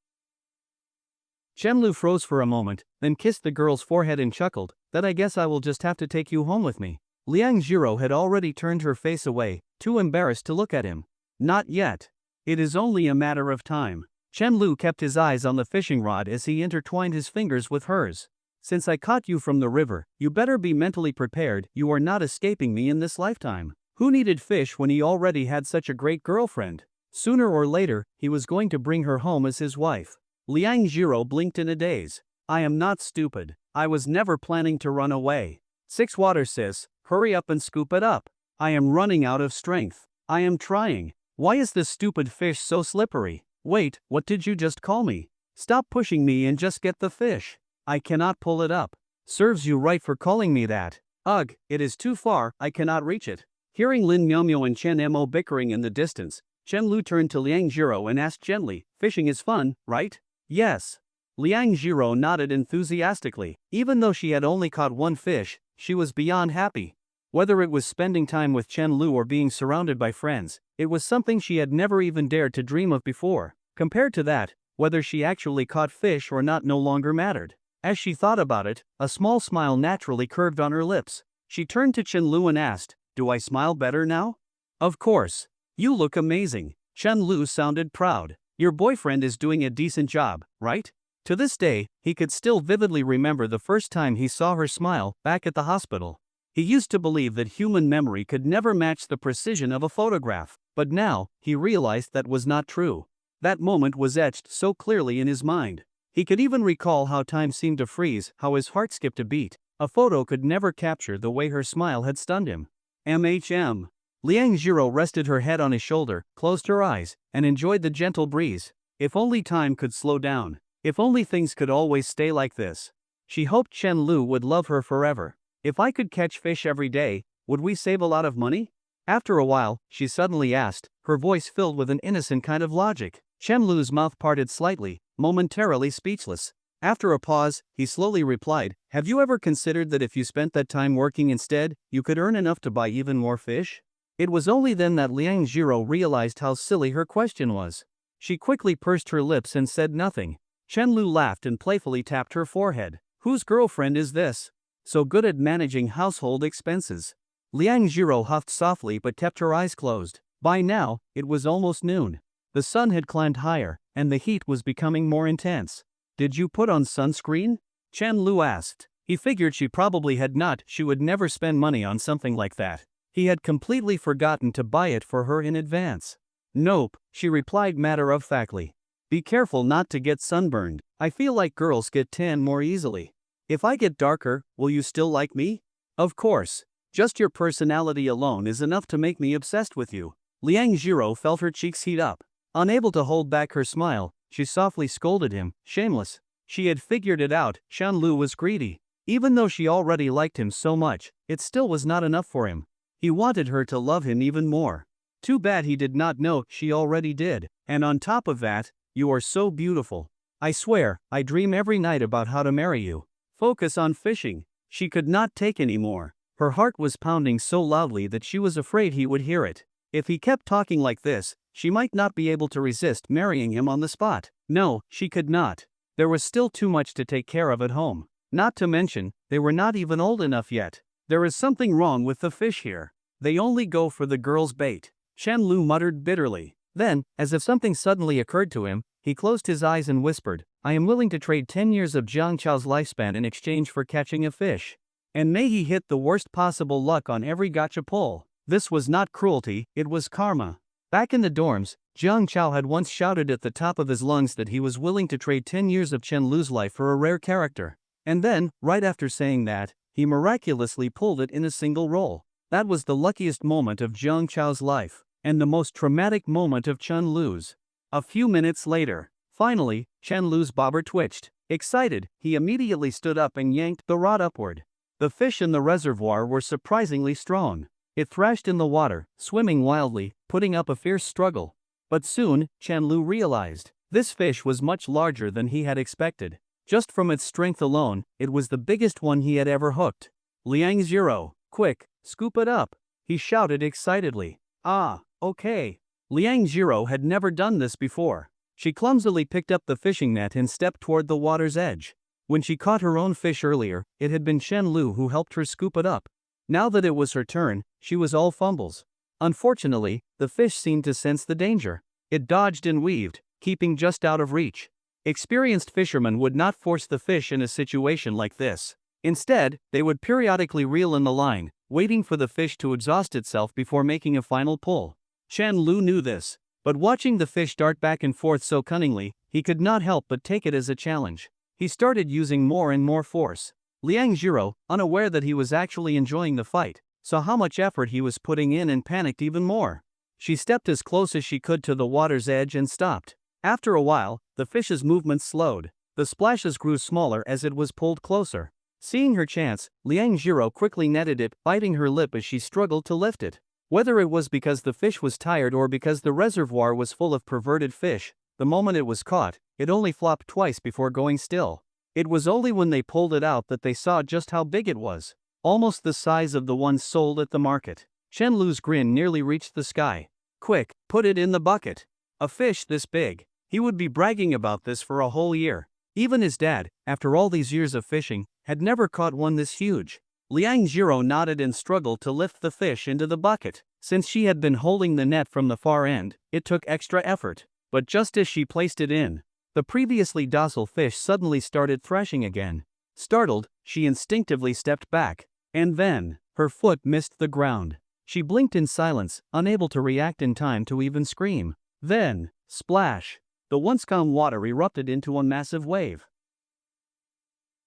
Chenlu froze for a moment, then kissed the girl's forehead and chuckled, "That I guess I will just have to take you home with me." Liang Jiro had already turned her face away, too embarrassed to look at him. Not yet. It is only a matter of time. Chenlu kept his eyes on the fishing rod as he intertwined his fingers with hers. Since I caught you from the river, you better be mentally prepared. You are not escaping me in this lifetime. Who needed fish when he already had such a great girlfriend? Sooner or later, he was going to bring her home as his wife. Liang Jiro blinked in a daze. I am not stupid. I was never planning to run away. 6 water sis, hurry up and scoop it up. I am running out of strength. I am trying. Why is this stupid fish so slippery? Wait, what did you just call me? Stop pushing me and just get the fish. I cannot pull it up. Serves you right for calling me that. Ugh, it is too far, I cannot reach it. Hearing Lin Miaomio and Chen Mo bickering in the distance, Chen Lu turned to Liang Jiro and asked gently, fishing is fun, right? Yes. Liang Jiro nodded enthusiastically. Even though she had only caught 1 fish, she was beyond happy. Whether it was spending time with Chen Lu or being surrounded by friends, it was something she had never even dared to dream of before. Compared to that, whether she actually caught fish or not no longer mattered. As she thought about it, a small smile naturally curved on her lips. She turned to Chen Lu and asked, do I smile better now? Of course. You look amazing. Chen Lu sounded proud. Your boyfriend is doing a decent job, right? To this day, he could still vividly remember the first time he saw her smile, back at the hospital. He used to believe that human memory could never match the precision of a photograph, but now, he realized that was not true. That moment was etched so clearly in his mind. He could even recall how time seemed to freeze, how his heart skipped a beat. A photo could never capture the way her smile had stunned him. MHM. Liang Jiro rested her head on his shoulder, closed her eyes, and enjoyed the gentle breeze. If only time could slow down. If only things could always stay like this. She hoped Chen Lu would love her forever. If I could catch fish every day, would we save a lot of money? After a while, she suddenly asked, her voice filled with an innocent kind of logic. Chen Lu's mouth parted slightly, momentarily speechless. After a pause, he slowly replied, have you ever considered that if you spent that time working instead, you could earn enough to buy even more fish? It was only then that Liang Jiro realized how silly her question was. She quickly pursed her lips and said nothing. Chen Lu laughed and playfully tapped her forehead. Whose girlfriend is this? So good at managing household expenses. Liang Jiro huffed softly but kept her eyes closed. By now, it was almost noon. The sun had climbed higher, and the heat was becoming more intense. Did you put on sunscreen? Chen Lu asked. He figured she probably had not. She would never spend money on something like that. He had completely forgotten to buy it for her in advance. Nope, she replied matter-of-factly. Be careful not to get sunburned. I feel like girls get tan more easily. If I get darker, will you still like me? Of course. Just your personality alone is enough to make me obsessed with you. Liang Jiro felt her cheeks heat up. Unable to hold back her smile, she softly scolded him, shameless. She had figured it out, Chen Lu was greedy. Even though she already liked him so much, it still was not enough for him. He wanted her to love him even more. Too bad he did not know she already did. And on top of that, you are so beautiful. I swear, I dream every night about how to marry you. Focus on fishing. She could not take any more. Her heart was pounding so loudly that she was afraid he would hear it. If he kept talking like this, she might not be able to resist marrying him on the spot. No, she could not. There was still too much to take care of at home. Not to mention, they were not even old enough yet. There is something wrong with the fish here. They only go for the girl's bait. Chen Lu muttered bitterly. Then, as if something suddenly occurred to him, he closed his eyes and whispered, I am willing to trade 10 years of Jiang Chao's lifespan in exchange for catching a fish. And may he hit the worst possible luck on every gotcha pull. This was not cruelty, it was karma. Back in the dorms, Jiang Chao had once shouted at the top of his lungs that he was willing to trade 10 years of Chen Lu's life for a rare character. And then, right after saying that, he miraculously pulled it in a single roll. That was the luckiest moment of Jiang Chao's life, and the most traumatic moment of Chen Lu's. A few minutes later, finally, Chen Lu's bobber twitched. Excited, he immediately stood up and yanked the rod upward. The fish in the reservoir were surprisingly strong. It thrashed in the water, swimming wildly, putting up a fierce struggle. But soon, Chen Lu realized, this fish was much larger than he had expected. Just from its strength alone, it was the biggest one he had ever hooked. Liang Jiro, quick, scoop it up, he shouted excitedly. Ah, okay. Liang Jiro had never done this before. She clumsily picked up the fishing net and stepped toward the water's edge. When she caught her own fish earlier, it had been Chen Lu who helped her scoop it up. Now that it was her turn, she was all fumbles. Unfortunately, the fish seemed to sense the danger. It dodged and weaved, keeping just out of reach. Experienced fishermen would not force the fish in a situation like this. Instead, they would periodically reel in the line, waiting for the fish to exhaust itself before making a final pull. Chen Lu knew this, but watching the fish dart back and forth so cunningly, he could not help but take it as a challenge. He started using more and more force. Liang Jiro, unaware that he was actually enjoying the fight, saw how much effort he was putting in and panicked even more. She stepped as close as she could to the water's edge and stopped. After a while, the fish's movements slowed. The splashes grew smaller as it was pulled closer. Seeing her chance, Liang Jiro quickly netted it, biting her lip as she struggled to lift it. Whether it was because the fish was tired or because the reservoir was full of perverted fish, the moment it was caught, it only flopped twice before going still. It was only when they pulled it out that they saw just how big it was. Almost the size of the one sold at the market. Chen Lu's grin nearly reached the sky. Quick, put it in the bucket. A fish this big. He would be bragging about this for a whole year. Even his dad, after all these years of fishing, had never caught one this huge. Liang Jiro nodded and struggled to lift the fish into the bucket. Since she had been holding the net from the far end, it took extra effort. But just as she placed it in, the previously docile fish suddenly started thrashing again. Startled, she instinctively stepped back. And then, her foot missed the ground. She blinked in silence, unable to react in time to even scream. Then, splash! The once calm water erupted into a massive wave.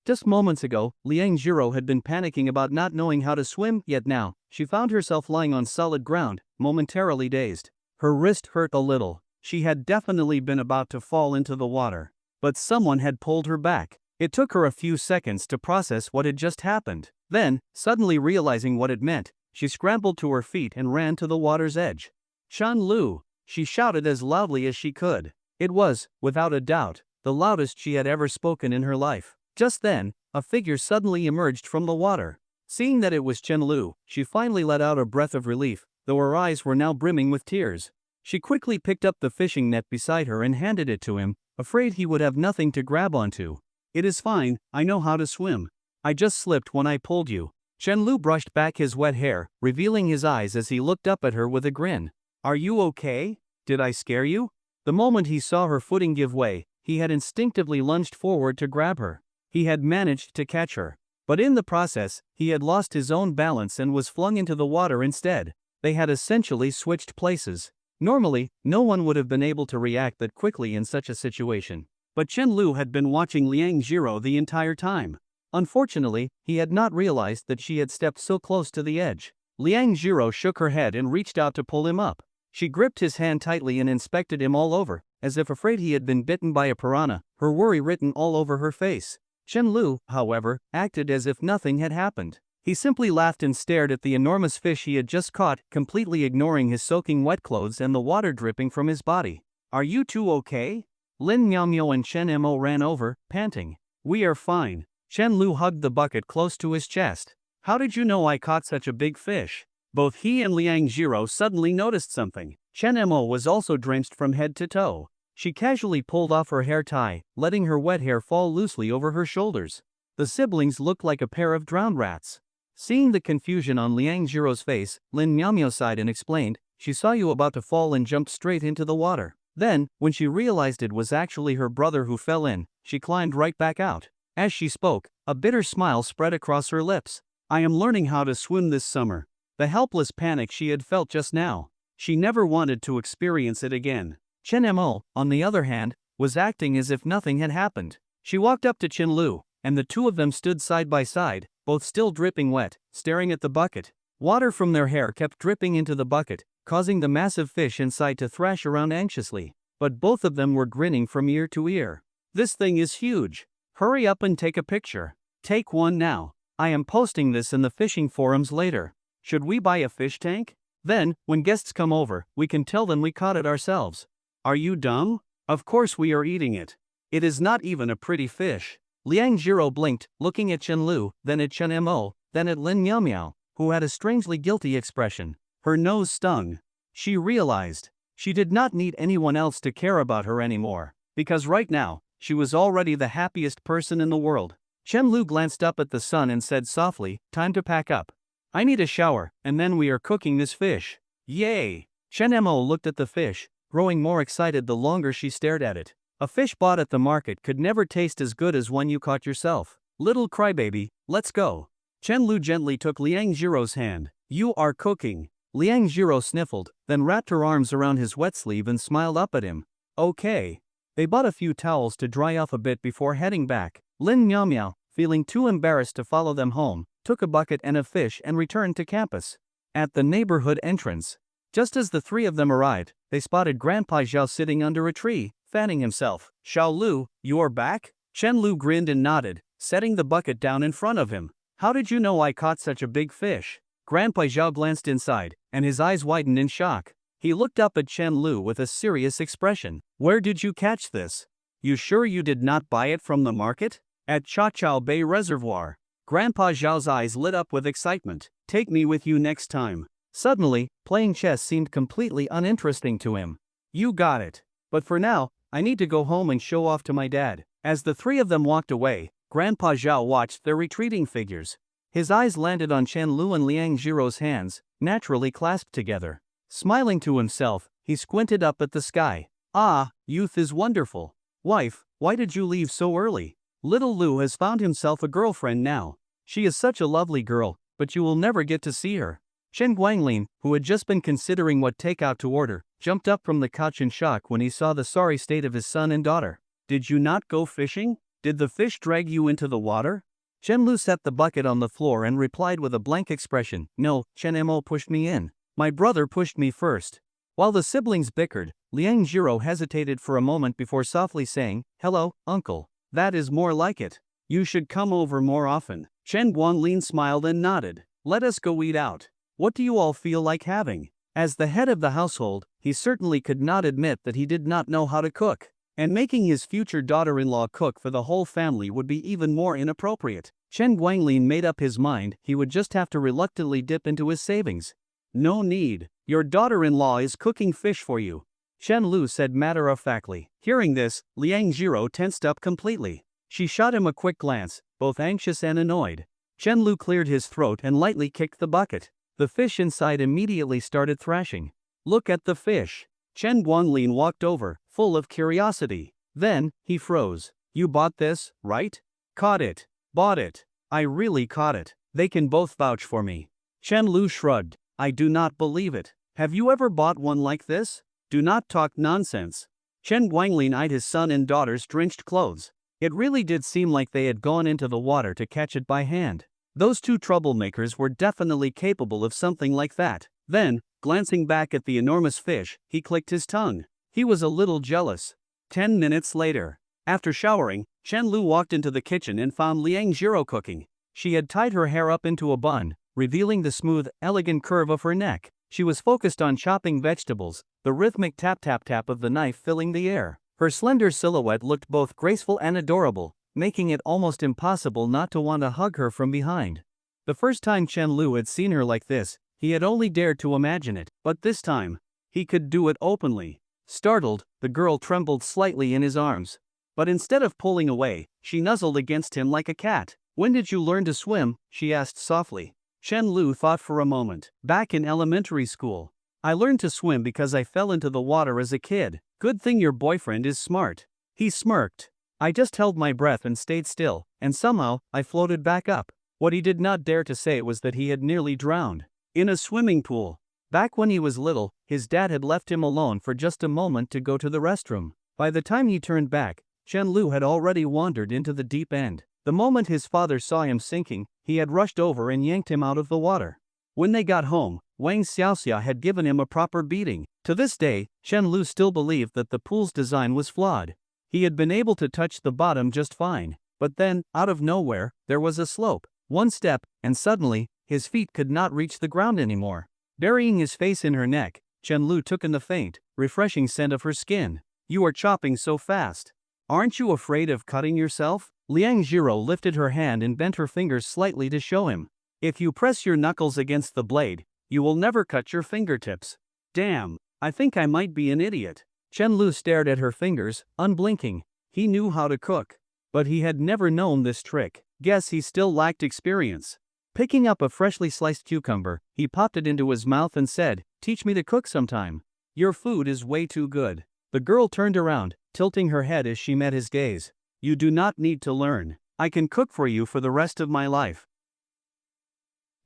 Just moments ago, Liang Jiro had been panicking about not knowing how to swim, yet now, she found herself lying on solid ground, momentarily dazed. Her wrist hurt a little. She had definitely been about to fall into the water. But someone had pulled her back. It took her a few seconds to process what had just happened. Then, suddenly realizing what it meant, she scrambled to her feet and ran to the water's edge. "Chen Lu!" she shouted as loudly as she could. It was, without a doubt, the loudest she had ever spoken in her life. Just then, a figure suddenly emerged from the water. Seeing that it was Chen Lu, she finally let out a breath of relief, though her eyes were now brimming with tears. She quickly picked up the fishing net beside her and handed it to him, afraid he would have nothing to grab onto. "It is fine, I know how to swim. I just slipped when I pulled you." Chen Lu brushed back his wet hair, revealing his eyes as he looked up at her with a grin. "Are you okay? Did I scare you?" The moment he saw her footing give way, he had instinctively lunged forward to grab her. He had managed to catch her. But in the process, he had lost his own balance and was flung into the water instead. They had essentially switched places. Normally, no one would have been able to react that quickly in such a situation. But Chen Lu had been watching Liang Jiro the entire time. Unfortunately, he had not realized that she had stepped so close to the edge. Liang Jiro shook her head and reached out to pull him up. She gripped his hand tightly and inspected him all over, as if afraid he had been bitten by a piranha, her worry written all over her face. Chen Lu, however, acted as if nothing had happened. He simply laughed and stared at the enormous fish he had just caught, completely ignoring his soaking wet clothes and the water dripping from his body. "Are you two okay?" Lin Miaomio and Chen Mo ran over, panting. "We are fine." Chen Lu hugged the bucket close to his chest. "How did you know I caught such a big fish?" Both he and Liang Jiro suddenly noticed something. Chen Mo was also drenched from head to toe. She casually pulled off her hair tie, letting her wet hair fall loosely over her shoulders. The siblings looked like a pair of drowned rats. Seeing the confusion on Liang Jiro's face, Lin Miaomio sighed and explained, "She saw you about to fall and jumped straight into the water. Then, when she realized it was actually her brother who fell in, she climbed right back out." As she spoke, a bitter smile spread across her lips. "I am learning how to swim this summer." The helpless panic she had felt just now. She never wanted to experience it again. Chen Mo, on the other hand, was acting as if nothing had happened. She walked up to Chen Lu, and the two of them stood side by side, both still dripping wet, staring at the bucket. Water from their hair kept dripping into the bucket, causing the massive fish inside to thrash around anxiously. But both of them were grinning from ear to ear. "This thing is huge. Hurry up and take a picture. Take one now. I am posting this in the fishing forums later. Should we buy a fish tank? Then, when guests come over, we can tell them we caught it ourselves." "Are you dumb? Of course we are eating it. It is not even a pretty fish." Liang Jiro blinked, looking at Chen Lu, then at Chen Mo, then at Lin Miaomiao, who had a strangely guilty expression. Her nose stung. She realized she did not need anyone else to care about her anymore, because right now, she was already the happiest person in the world. Chen Lu glanced up at the sun and said softly, "Time to pack up. I need a shower, and then we are cooking this fish." Yay! Chen Mo looked at the fish, growing more excited the longer she stared at it. A fish bought at the market could never taste as good as one you caught yourself. Little crybaby, let's go. Chen Lu gently took Liang Jiro's hand. "You are cooking." Liang Jiro sniffled, then wrapped her arms around his wet sleeve and smiled up at him. "Okay." They bought a few towels to dry off a bit before heading back. Lin Miao Miao, feeling too embarrassed to follow them home, took a bucket and a fish and returned to campus. At the neighborhood entrance, just as the three of them arrived, they spotted Grandpa Zhao sitting under a tree, fanning himself. "Xiao Lu, you're back?" Chen Lu grinned and nodded, setting the bucket down in front of him. "How did you know I caught such a big fish?" Grandpa Zhao glanced inside, and his eyes widened in shock. He looked up at Chen Lu with a serious expression. "Where did you catch this? You sure you did not buy it from the market?" "At Chao Bay Reservoir." Grandpa Zhao's eyes lit up with excitement. "Take me with you next time." Suddenly, playing chess seemed completely uninteresting to him. "You got it. But for now, I need to go home and show off to my dad." As the three of them walked away, Grandpa Zhao watched their retreating figures. His eyes landed on Chen Lu and Liang Jiro's hands, naturally clasped together. Smiling to himself, he squinted up at the sky. "Ah, youth is wonderful. Wife, why did you leave so early? Little Lu has found himself a girlfriend now. She is such a lovely girl, but you will never get to see her." Chen Guanglin, who had just been considering what takeout to order, jumped up from the couch in shock when he saw the sorry state of his son and daughter. "Did you not go fishing? Did the fish drag you into the water?" Chen Lu set the bucket on the floor and replied with a blank expression. "No, Chen Mo pushed me in. My brother pushed me first." While the siblings bickered, Liang Jiro hesitated for a moment before softly saying, "Hello, uncle. That is more like it. You should come over more often." Chen Guanglin smiled and nodded. "Let us go eat out. What do you all feel like having?" As the head of the household, he certainly could not admit that he did not know how to cook. And making his future daughter-in-law cook for the whole family would be even more inappropriate. Chen Guanglin made up his mind he would just have to reluctantly dip into his savings. "No need. Your daughter-in-law is cooking fish for you," Chen Lu said matter-of-factly. Hearing this, Liang Jiro tensed up completely. She shot him a quick glance, both anxious and annoyed. Chen Lu cleared his throat and lightly kicked the bucket. The fish inside immediately started thrashing. "Look at the fish." Chen Guanglin walked over, full of curiosity. Then, he froze. "You bought this, right?" "Caught it. Bought it. I really caught it. They can both vouch for me." Chen Lu shrugged. "I do not believe it. Have you ever bought one like this? Do not talk nonsense." Chen Guanglin eyed his son and daughter's drenched clothes. It really did seem like they had gone into the water to catch it by hand. Those two troublemakers were definitely capable of something like that. Then, glancing back at the enormous fish, he clicked his tongue. He was a little jealous. 10 minutes later, after showering, Chen Lu walked into the kitchen and found Liang Jiro cooking. She had tied her hair up into a bun, revealing the smooth, elegant curve of her neck. She was focused on chopping vegetables, the rhythmic tap-tap-tap of the knife filling the air. Her slender silhouette looked both graceful and adorable, making it almost impossible not to want to hug her from behind. The first time Chen Lu had seen her like this, he had only dared to imagine it, but this time, he could do it openly. Startled, the girl trembled slightly in his arms. But instead of pulling away, she nuzzled against him like a cat. "When did you learn to swim?" she asked softly. Chen Lu thought for a moment. "Back in elementary school. I learned to swim because I fell into the water as a kid. Good thing your boyfriend is smart." He smirked. "I just held my breath and stayed still, and somehow, I floated back up." What he did not dare to say was that he had nearly drowned. In a swimming pool. Back when he was little, his dad had left him alone for just a moment to go to the restroom. By the time he turned back, Chen Lu had already wandered into the deep end. The moment his father saw him sinking, he had rushed over and yanked him out of the water. When they got home, Wang Xiaoxia had given him a proper beating. To this day, Chen Lu still believed that the pool's design was flawed. He had been able to touch the bottom just fine, but then, out of nowhere, there was a slope. One step, and suddenly, his feet could not reach the ground anymore. Burying his face in her neck, Chen Lu took in the faint, refreshing scent of her skin. "You are chopping so fast. Aren't you afraid of cutting yourself?" Liang Jiro lifted her hand and bent her fingers slightly to show him. "If you press your knuckles against the blade, you will never cut your fingertips." Damn, I think I might be an idiot. Chen Lu stared at her fingers, unblinking. He knew how to cook, but he had never known this trick. Guess he still lacked experience. Picking up a freshly sliced cucumber, he popped it into his mouth and said, "Teach me to cook sometime. Your food is way too good." The girl turned around, tilting her head as she met his gaze. "You do not need to learn. I can cook for you for the rest of my life."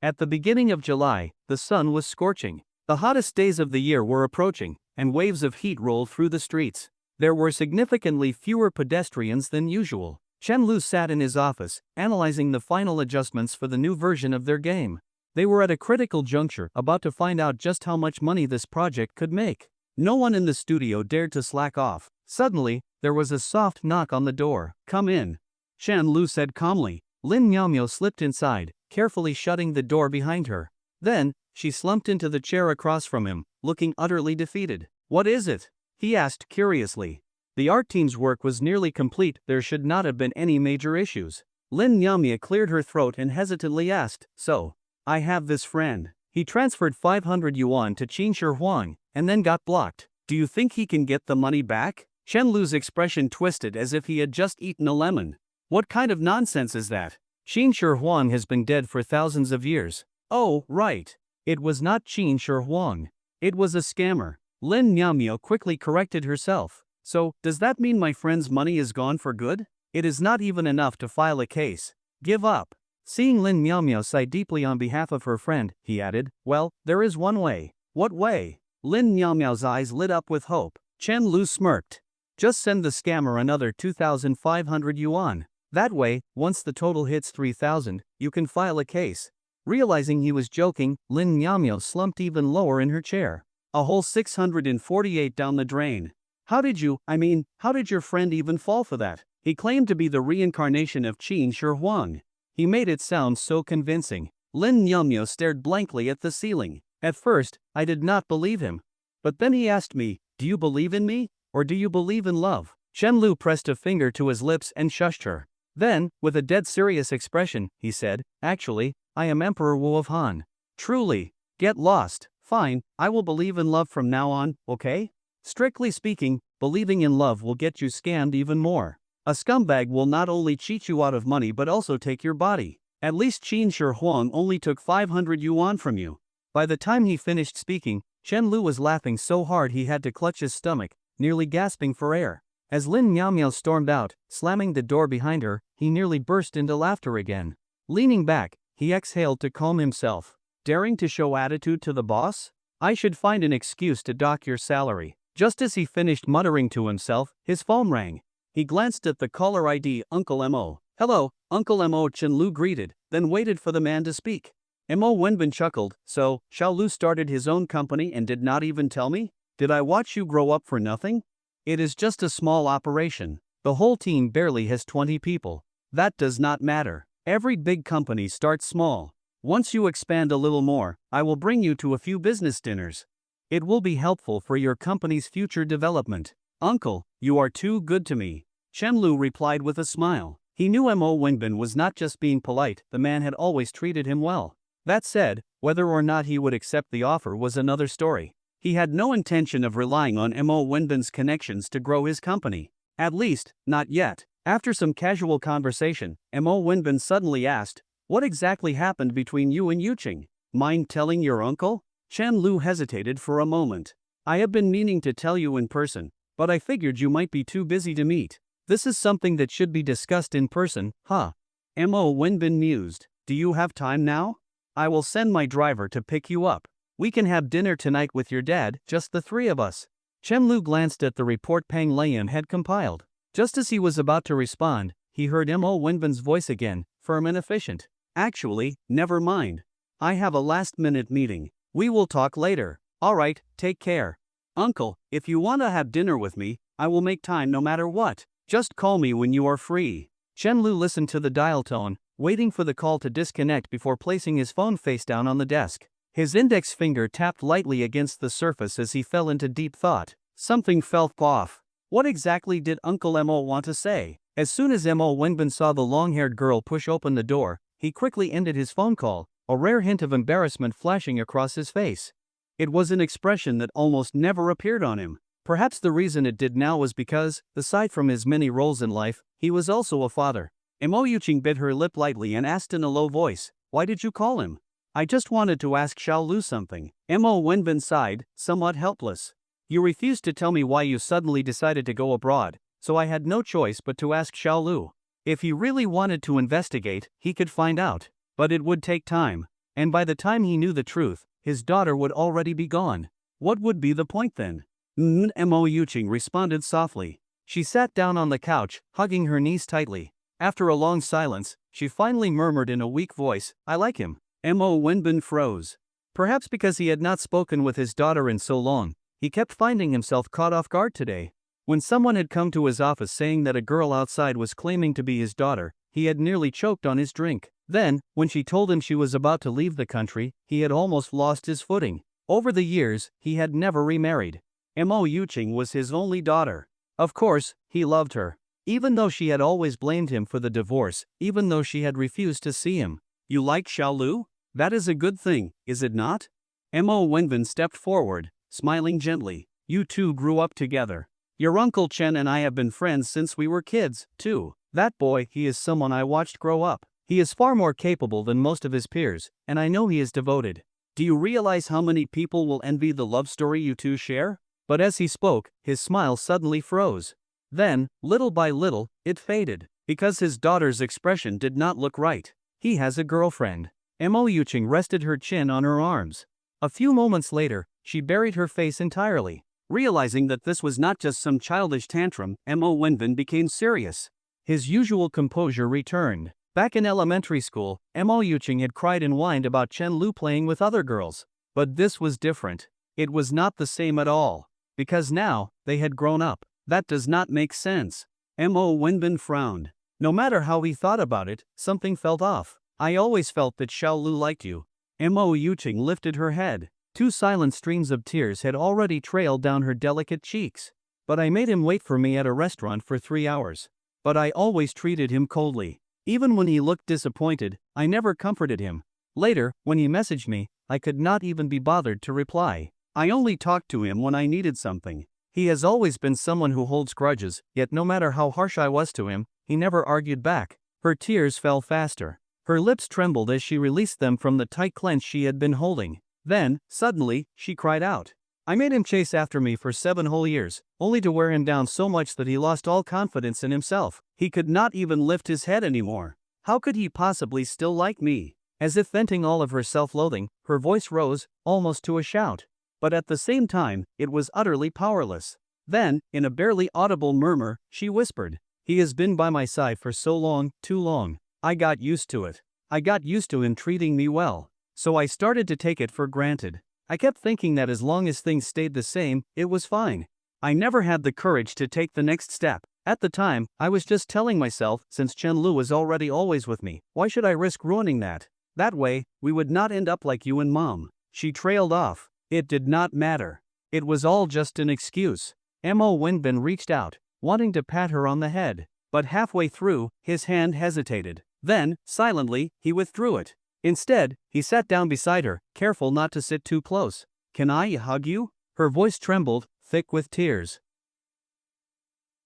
At the beginning of July, the sun was scorching. The hottest days of the year were approaching, and waves of heat rolled through the streets. There were significantly fewer pedestrians than usual. Chen Lu sat in his office, analyzing the final adjustments for the new version of their game. They were at a critical juncture, about to find out just how much money this project could make. No one in the studio dared to slack off. Suddenly, there was a soft knock on the door. "Come in," Chen Lu said calmly. Lin Miaomio slipped inside, carefully shutting the door behind her. Then, she slumped into the chair across from him, looking utterly defeated. "What is it?" he asked curiously. The art team's work was nearly complete, there should not have been any major issues. Lin Miaomia cleared her throat and hesitantly asked, "So, I have this friend. He transferred 500 yuan to Qin Shi Huang, and then got blocked. Do you think he can get the money back?" Chen Lu's expression twisted as if he had just eaten a lemon. "What kind of nonsense is that? Qin Shi Huang has been dead for thousands of years." "Oh, right. It was not Qin Shi Huang. It was a scammer." Lin Miaomio quickly corrected herself. "So, does that mean my friend's money is gone for good? It is not even enough to file a case. Give up." Seeing Lin Miaomio sigh deeply on behalf of her friend, he added, "Well, there is one way." "What way?" Lin Miaomio's eyes lit up with hope. Chen Lu smirked. "Just send the scammer another 2,500 yuan. That way, once the total hits 3,000, you can file a case." Realizing he was joking, Lin Miaomio slumped even lower in her chair. "A whole 648 down the drain. How did your friend even fall for that? He claimed to be the reincarnation of Qin Shi Huang." He made it sound so convincing. Lin Miaomio stared blankly at the ceiling. "At first, I did not believe him. But then he asked me, 'Do you believe in me? Or do you believe in love?'" Chen Lu pressed a finger to his lips and shushed her. Then, with a dead serious expression, he said, "Actually, I am Emperor Wu of Han." "Truly? Get lost. Fine, I will believe in love from now on, okay?" Strictly speaking, believing in love will get you scammed even more. A scumbag will not only cheat you out of money but also take your body. At least Qin Shi Huang only took 500 yuan from you. By the time he finished speaking, Chen Lu was laughing so hard he had to clutch his stomach, nearly gasping for air. As Lin Miaomio stormed out, slamming the door behind her, he nearly burst into laughter again. Leaning back, he exhaled to calm himself. "Daring to show attitude to the boss? I should find an excuse to dock your salary." Just as he finished muttering to himself, his phone rang. He glanced at the caller ID, Uncle Mo. "Hello, Uncle Mo," Chen Lu greeted, then waited for the man to speak. Mo Wenbin chuckled. "So, Xiao Lu started his own company and did not even tell me? Did I watch you grow up for nothing? It is just a small operation. The whole team barely has 20 people. That does not matter. Every big company starts small. Once you expand a little more, I will bring you to a few business dinners. It will be helpful for your company's future development." "Uncle, you are too good to me," Chen Lu replied with a smile. He knew Mo Wenbin was not just being polite, the man had always treated him well. That said, whether or not he would accept the offer was another story. He had no intention of relying on Mo Wenbin's connections to grow his company. At least, not yet. After some casual conversation, Mo Wenbin suddenly asked, "What exactly happened between you and Yuqing? Mind telling your uncle?" Chen Lu hesitated for a moment. "I have been meaning to tell you in person, but I figured you might be too busy to meet. This is something that should be discussed in person, huh?" Mo Wenbin mused. "Do you have time now? I will send my driver to pick you up. We can have dinner tonight with your dad, just the three of us." Chen Lu glanced at the report Pang Lian had compiled. Just as he was about to respond, he heard Mo Wenbin's voice again, firm and efficient. "Actually, never mind. I have a last-minute meeting. We will talk later. Alright, take care. Uncle, if you want to have dinner with me, I will make time no matter what. Just call me when you are free." Chen Lu listened to the dial tone, waiting for the call to disconnect before placing his phone face down on the desk. His index finger tapped lightly against the surface as he fell into deep thought. Something felt off. What exactly did Uncle Mo want to say? As soon as Mo Wenbin saw the long-haired girl push open the door, he quickly ended his phone call, a rare hint of embarrassment flashing across his face. It was an expression that almost never appeared on him. Perhaps the reason it did now was because, aside from his many roles in life, he was also a father. Mo Yuqing bit her lip lightly and asked in a low voice, "Why did you call him?" "I just wanted to ask Xiaolu something." Mo Wenbin sighed, somewhat helpless. "You refused to tell me why you suddenly decided to go abroad, so I had no choice but to ask Xiaolu. If he really wanted to investigate, he could find out. But it would take time. And by the time he knew the truth, his daughter would already be gone. What would be the point then?" Mo Yuqing responded softly. She sat down on the couch, hugging her knees tightly. After a long silence, she finally murmured in a weak voice, "I like him." Mo Wenbin froze. Perhaps because he had not spoken with his daughter in so long, he kept finding himself caught off guard today. When someone had come to his office saying that a girl outside was claiming to be his daughter, he had nearly choked on his drink. Then, when she told him she was about to leave the country, he had almost lost his footing. Over the years, he had never remarried. Mo Yuqing was his only daughter. Of course, he loved her. Even though she had always blamed him for the divorce, even though she had refused to see him. "You like Xiaolu? That is a good thing, is it not?" Mo Wenbin stepped forward, smiling gently. "You two grew up together. Your Uncle Chen and I have been friends since we were kids, too. That boy, he is someone I watched grow up. He is far more capable than most of his peers, and I know he is devoted. Do you realize how many people will envy the love story you two share?" But as he spoke, his smile suddenly froze. Then, little by little, it faded, because his daughter's expression did not look right. "He has a girlfriend." Mo Yuqing rested her chin on her arms. A few moments later, she buried her face entirely. Realizing that this was not just some childish tantrum, Mo Wenbin became serious. His usual composure returned. Back in elementary school, Mo Yuqing had cried and whined about Chen Lu playing with other girls. But this was different. It was not the same at all. Because now, they had grown up. That does not make sense. Mo Wenbin frowned. No matter how he thought about it, something felt off. "I always felt that Xiaolu liked you." Mo Yuqing lifted her head. 2 silent streams of tears had already trailed down her delicate cheeks. "But I made him wait for me at a restaurant for 3 hours. But I always treated him coldly. Even when he looked disappointed, I never comforted him. Later, when he messaged me, I could not even be bothered to reply. I only talked to him when I needed something. He has always been someone who holds grudges, yet no matter how harsh I was to him, he never argued back." Her tears fell faster. Her lips trembled as she released them from the tight clench she had been holding. Then, suddenly, she cried out. "I made him chase after me for 7 whole years, only to wear him down so much that he lost all confidence in himself. He could not even lift his head anymore. How could he possibly still like me?" As if venting all of her self-loathing, her voice rose, almost to a shout. But at the same time, it was utterly powerless. Then, in a barely audible murmur, she whispered, "He has been by my side for so long, too long. I got used to it. I got used to him treating me well. So I started to take it for granted. I kept thinking that as long as things stayed the same, it was fine. I never had the courage to take the next step. At the time, I was just telling myself, since Chen Lu is already always with me, why should I risk ruining that? That way, we would not end up like you and Mom." She trailed off. It did not matter. It was all just an excuse. Mo Wenbin reached out, wanting to pat her on the head. But halfway through, his hand hesitated. Then, silently, he withdrew it. Instead, he sat down beside her, careful not to sit too close. "Can I hug you?" Her voice trembled, thick with tears.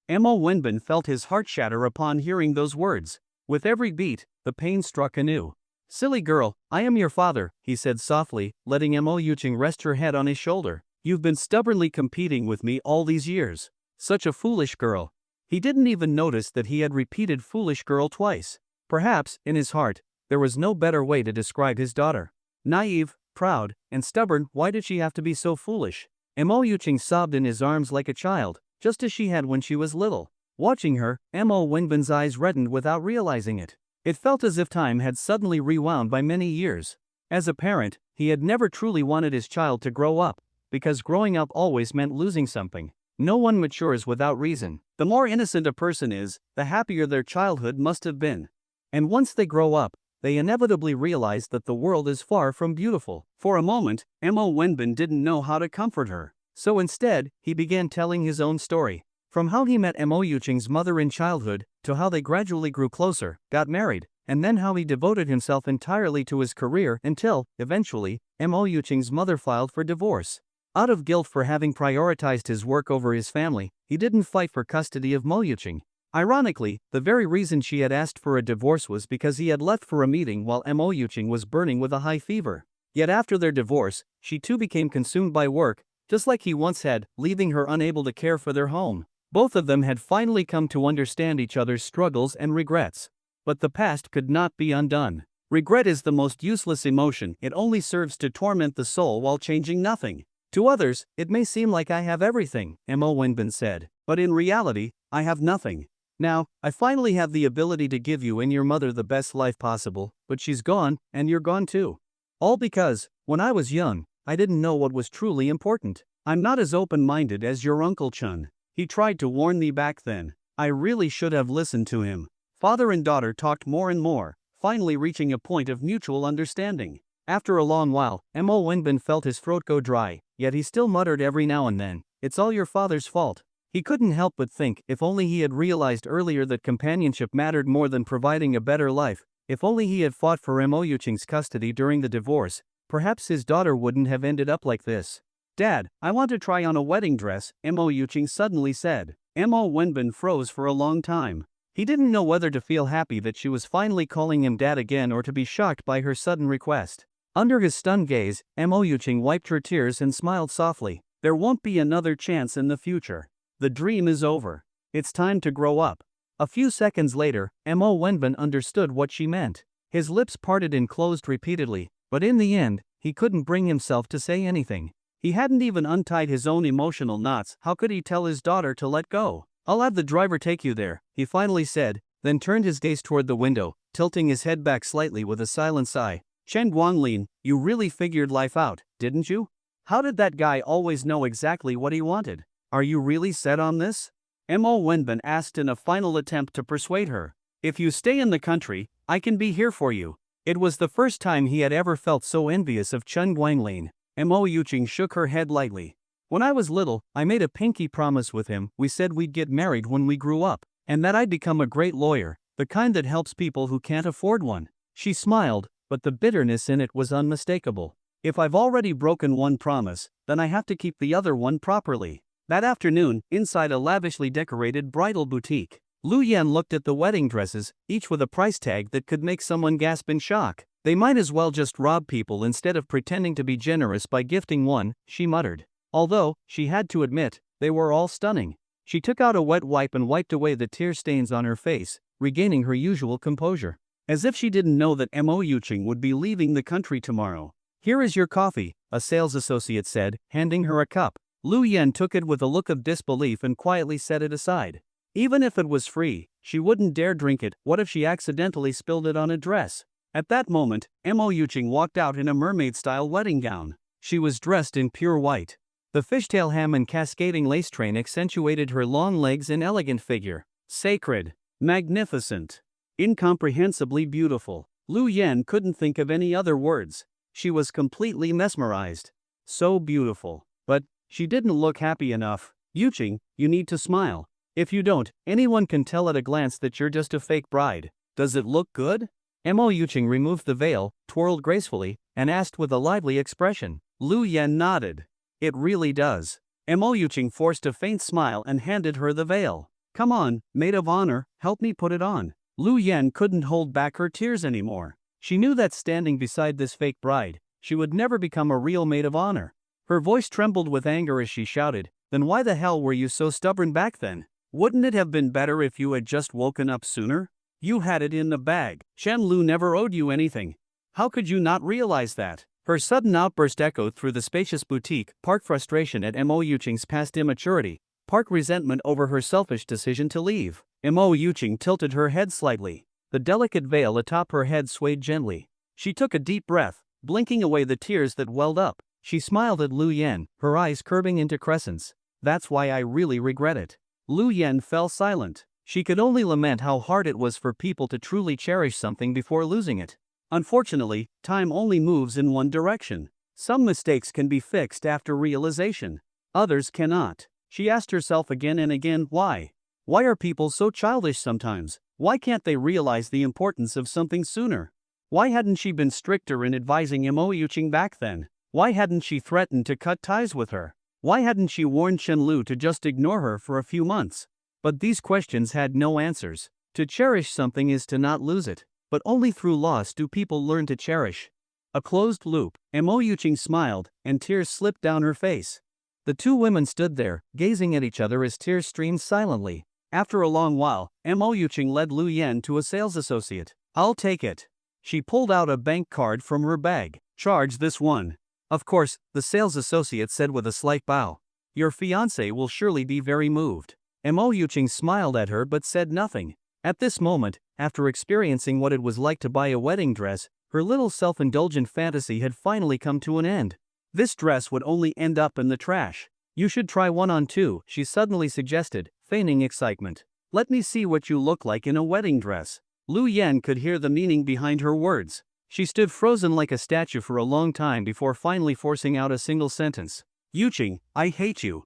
Mo Wenbin felt his heart shatter upon hearing those words. With every beat, the pain struck anew. "Silly girl, I am your father," he said softly, letting Mo Yuqing rest her head on his shoulder. "You've been stubbornly competing with me all these years. Such a foolish girl." He didn't even notice that he had repeated "foolish girl" twice. Perhaps, in his heart, there was no better way to describe his daughter. Naive, proud, and stubborn. Why did she have to be so foolish? Mo Yuqing sobbed in his arms like a child, just as she had when she was little. Watching her, Mo Wenbin's eyes reddened without realizing it. It felt as if time had suddenly rewound by many years. As a parent, he had never truly wanted his child to grow up, because growing up always meant losing something. No one matures without reason. The more innocent a person is, the happier their childhood must have been. And once they grow up, they inevitably realize that the world is far from beautiful. For a moment, Mo Wenbin didn't know how to comfort her. So instead, he began telling his own story. From how he met Mo Yuqing's mother in childhood, to how they gradually grew closer, got married, and then how he devoted himself entirely to his career until, eventually, Mo Yuching's mother filed for divorce. Out of guilt for having prioritized his work over his family, he didn't fight for custody of Mo Yuching. Ironically, the very reason she had asked for a divorce was because he had left for a meeting while Mo Yuching was burning with a high fever. Yet after their divorce, she too became consumed by work, just like he once had, leaving her unable to care for their home. Both of them had finally come to understand each other's struggles and regrets. But the past could not be undone. Regret is the most useless emotion, it only serves to torment the soul while changing nothing. To others, it may seem like I have everything, Mo Wenbin said, but in reality, I have nothing. Now, I finally have the ability to give you and your mother the best life possible, but she's gone, and you're gone too. All because, when I was young, I didn't know what was truly important. I'm not as open-minded as your Uncle Chun. He tried to warn me back then. I really should have listened to him. Father and daughter talked more and more, finally reaching a point of mutual understanding. After a long while, Mo Wenbin felt his throat go dry, yet he still muttered every now and then, "It's all your father's fault." He couldn't help but think, if only he had realized earlier that companionship mattered more than providing a better life, if only he had fought for Mo Yuching's custody during the divorce, perhaps his daughter wouldn't have ended up like this. "Dad, I want to try on a wedding dress," Mo Yuching suddenly said. Mo Wenbin froze for a long time. He didn't know whether to feel happy that she was finally calling him dad again or to be shocked by her sudden request. Under his stunned gaze, Mo Yuching wiped her tears and smiled softly. "There won't be another chance in the future. The dream is over. It's time to grow up." A few seconds later, Mo Wenbin understood what she meant. His lips parted and closed repeatedly, but in the end, he couldn't bring himself to say anything. He hadn't even untied his own emotional knots, how could he tell his daughter to let go? "I'll have the driver take you there," he finally said, then turned his gaze toward the window, tilting his head back slightly with a silent sigh. "Chen Guanglin, you really figured life out, didn't you? How did that guy always know exactly what he wanted? Are you really set on this?" Mo Wenbin asked in a final attempt to persuade her. "If you stay in the country, I can be here for you." It was the first time he had ever felt so envious of Chen Guanglin. Mo Yuching shook her head lightly. "When I was little, I made a pinky promise with him. We said we'd get married when we grew up, and that I'd become a great lawyer, the kind that helps people who can't afford one." She smiled, but the bitterness in it was unmistakable. "If I've already broken one promise, then I have to keep the other one properly." That afternoon, inside a lavishly decorated bridal boutique, Lu Yan looked at the wedding dresses, each with a price tag that could make someone gasp in shock. They might as well just rob people instead of pretending to be generous by gifting one, she muttered. Although, she had to admit, they were all stunning. She took out a wet wipe and wiped away the tear stains on her face, regaining her usual composure. As if she didn't know that Mo Yuching would be leaving the country tomorrow. "Here is your coffee," a sales associate said, handing her a cup. Lu Yan took it with a look of disbelief and quietly set it aside. Even if it was free, she wouldn't dare drink it. What if she accidentally spilled it on a dress? At that moment, Mo Yuching walked out in a mermaid-style wedding gown. She was dressed in pure white. The fishtail hem and cascading lace train accentuated her long legs and elegant figure. Sacred. Magnificent. Incomprehensibly beautiful. Lu Yan couldn't think of any other words. She was completely mesmerized. So beautiful. But she didn't look happy enough. "Yuching, you need to smile. If you don't, anyone can tell at a glance that you're just a fake bride. Does it look good?" Mo Yuching removed the veil, twirled gracefully, and asked with a lively expression. Lu Yan nodded. "It really does." Mo Yuching forced a faint smile and handed her the veil. "Come on, maid of honor, help me put it on." Lu Yan couldn't hold back her tears anymore. She knew that standing beside this fake bride, she would never become a real maid of honor. Her voice trembled with anger as she shouted, "Then why the hell were you so stubborn back then? Wouldn't it have been better if you had just woken up sooner? You had it in the bag. Chen Lu never owed you anything. How could you not realize that?" Her sudden outburst echoed through the spacious boutique, part frustration at Mo Yuching's past immaturity, part resentment over her selfish decision to leave. Mo Yuching tilted her head slightly. The delicate veil atop her head swayed gently. She took a deep breath, blinking away the tears that welled up. She smiled at Lu Yan, her eyes curving into crescents. "That's why I really regret it." Lu Yan fell silent. She could only lament how hard it was for people to truly cherish something before losing it. Unfortunately, time only moves in one direction. Some mistakes can be fixed after realization. Others cannot. She asked herself again and again, why? Why are people so childish sometimes? Why can't they realize the importance of something sooner? Why hadn't she been stricter in advising Mo Yuqing back then? Why hadn't she threatened to cut ties with her? Why hadn't she warned Chen Lu to just ignore her for a few months? But these questions had no answers. To cherish something is to not lose it, but only through loss do people learn to cherish. A closed loop. Mo Yuqing smiled, and tears slipped down her face. The two women stood there, gazing at each other as tears streamed silently. After a long while, Mo Yuqing led Lu Yan to a sales associate. "I'll take it." She pulled out a bank card from her bag. "Charge this one." Of course, the sales associate said with a slight bow. "Your fiancé will surely be very moved." Mo Yuqing smiled at her but said nothing. At this moment, after experiencing what it was like to buy a wedding dress, her little self-indulgent fantasy had finally come to an end. This dress would only end up in the trash. "You should try one on too," she suddenly suggested, feigning excitement. "Let me see what you look like in a wedding dress." Lu Yan could hear the meaning behind her words. She stood frozen like a statue for a long time before finally forcing out a single sentence. "Yuqing, I hate you."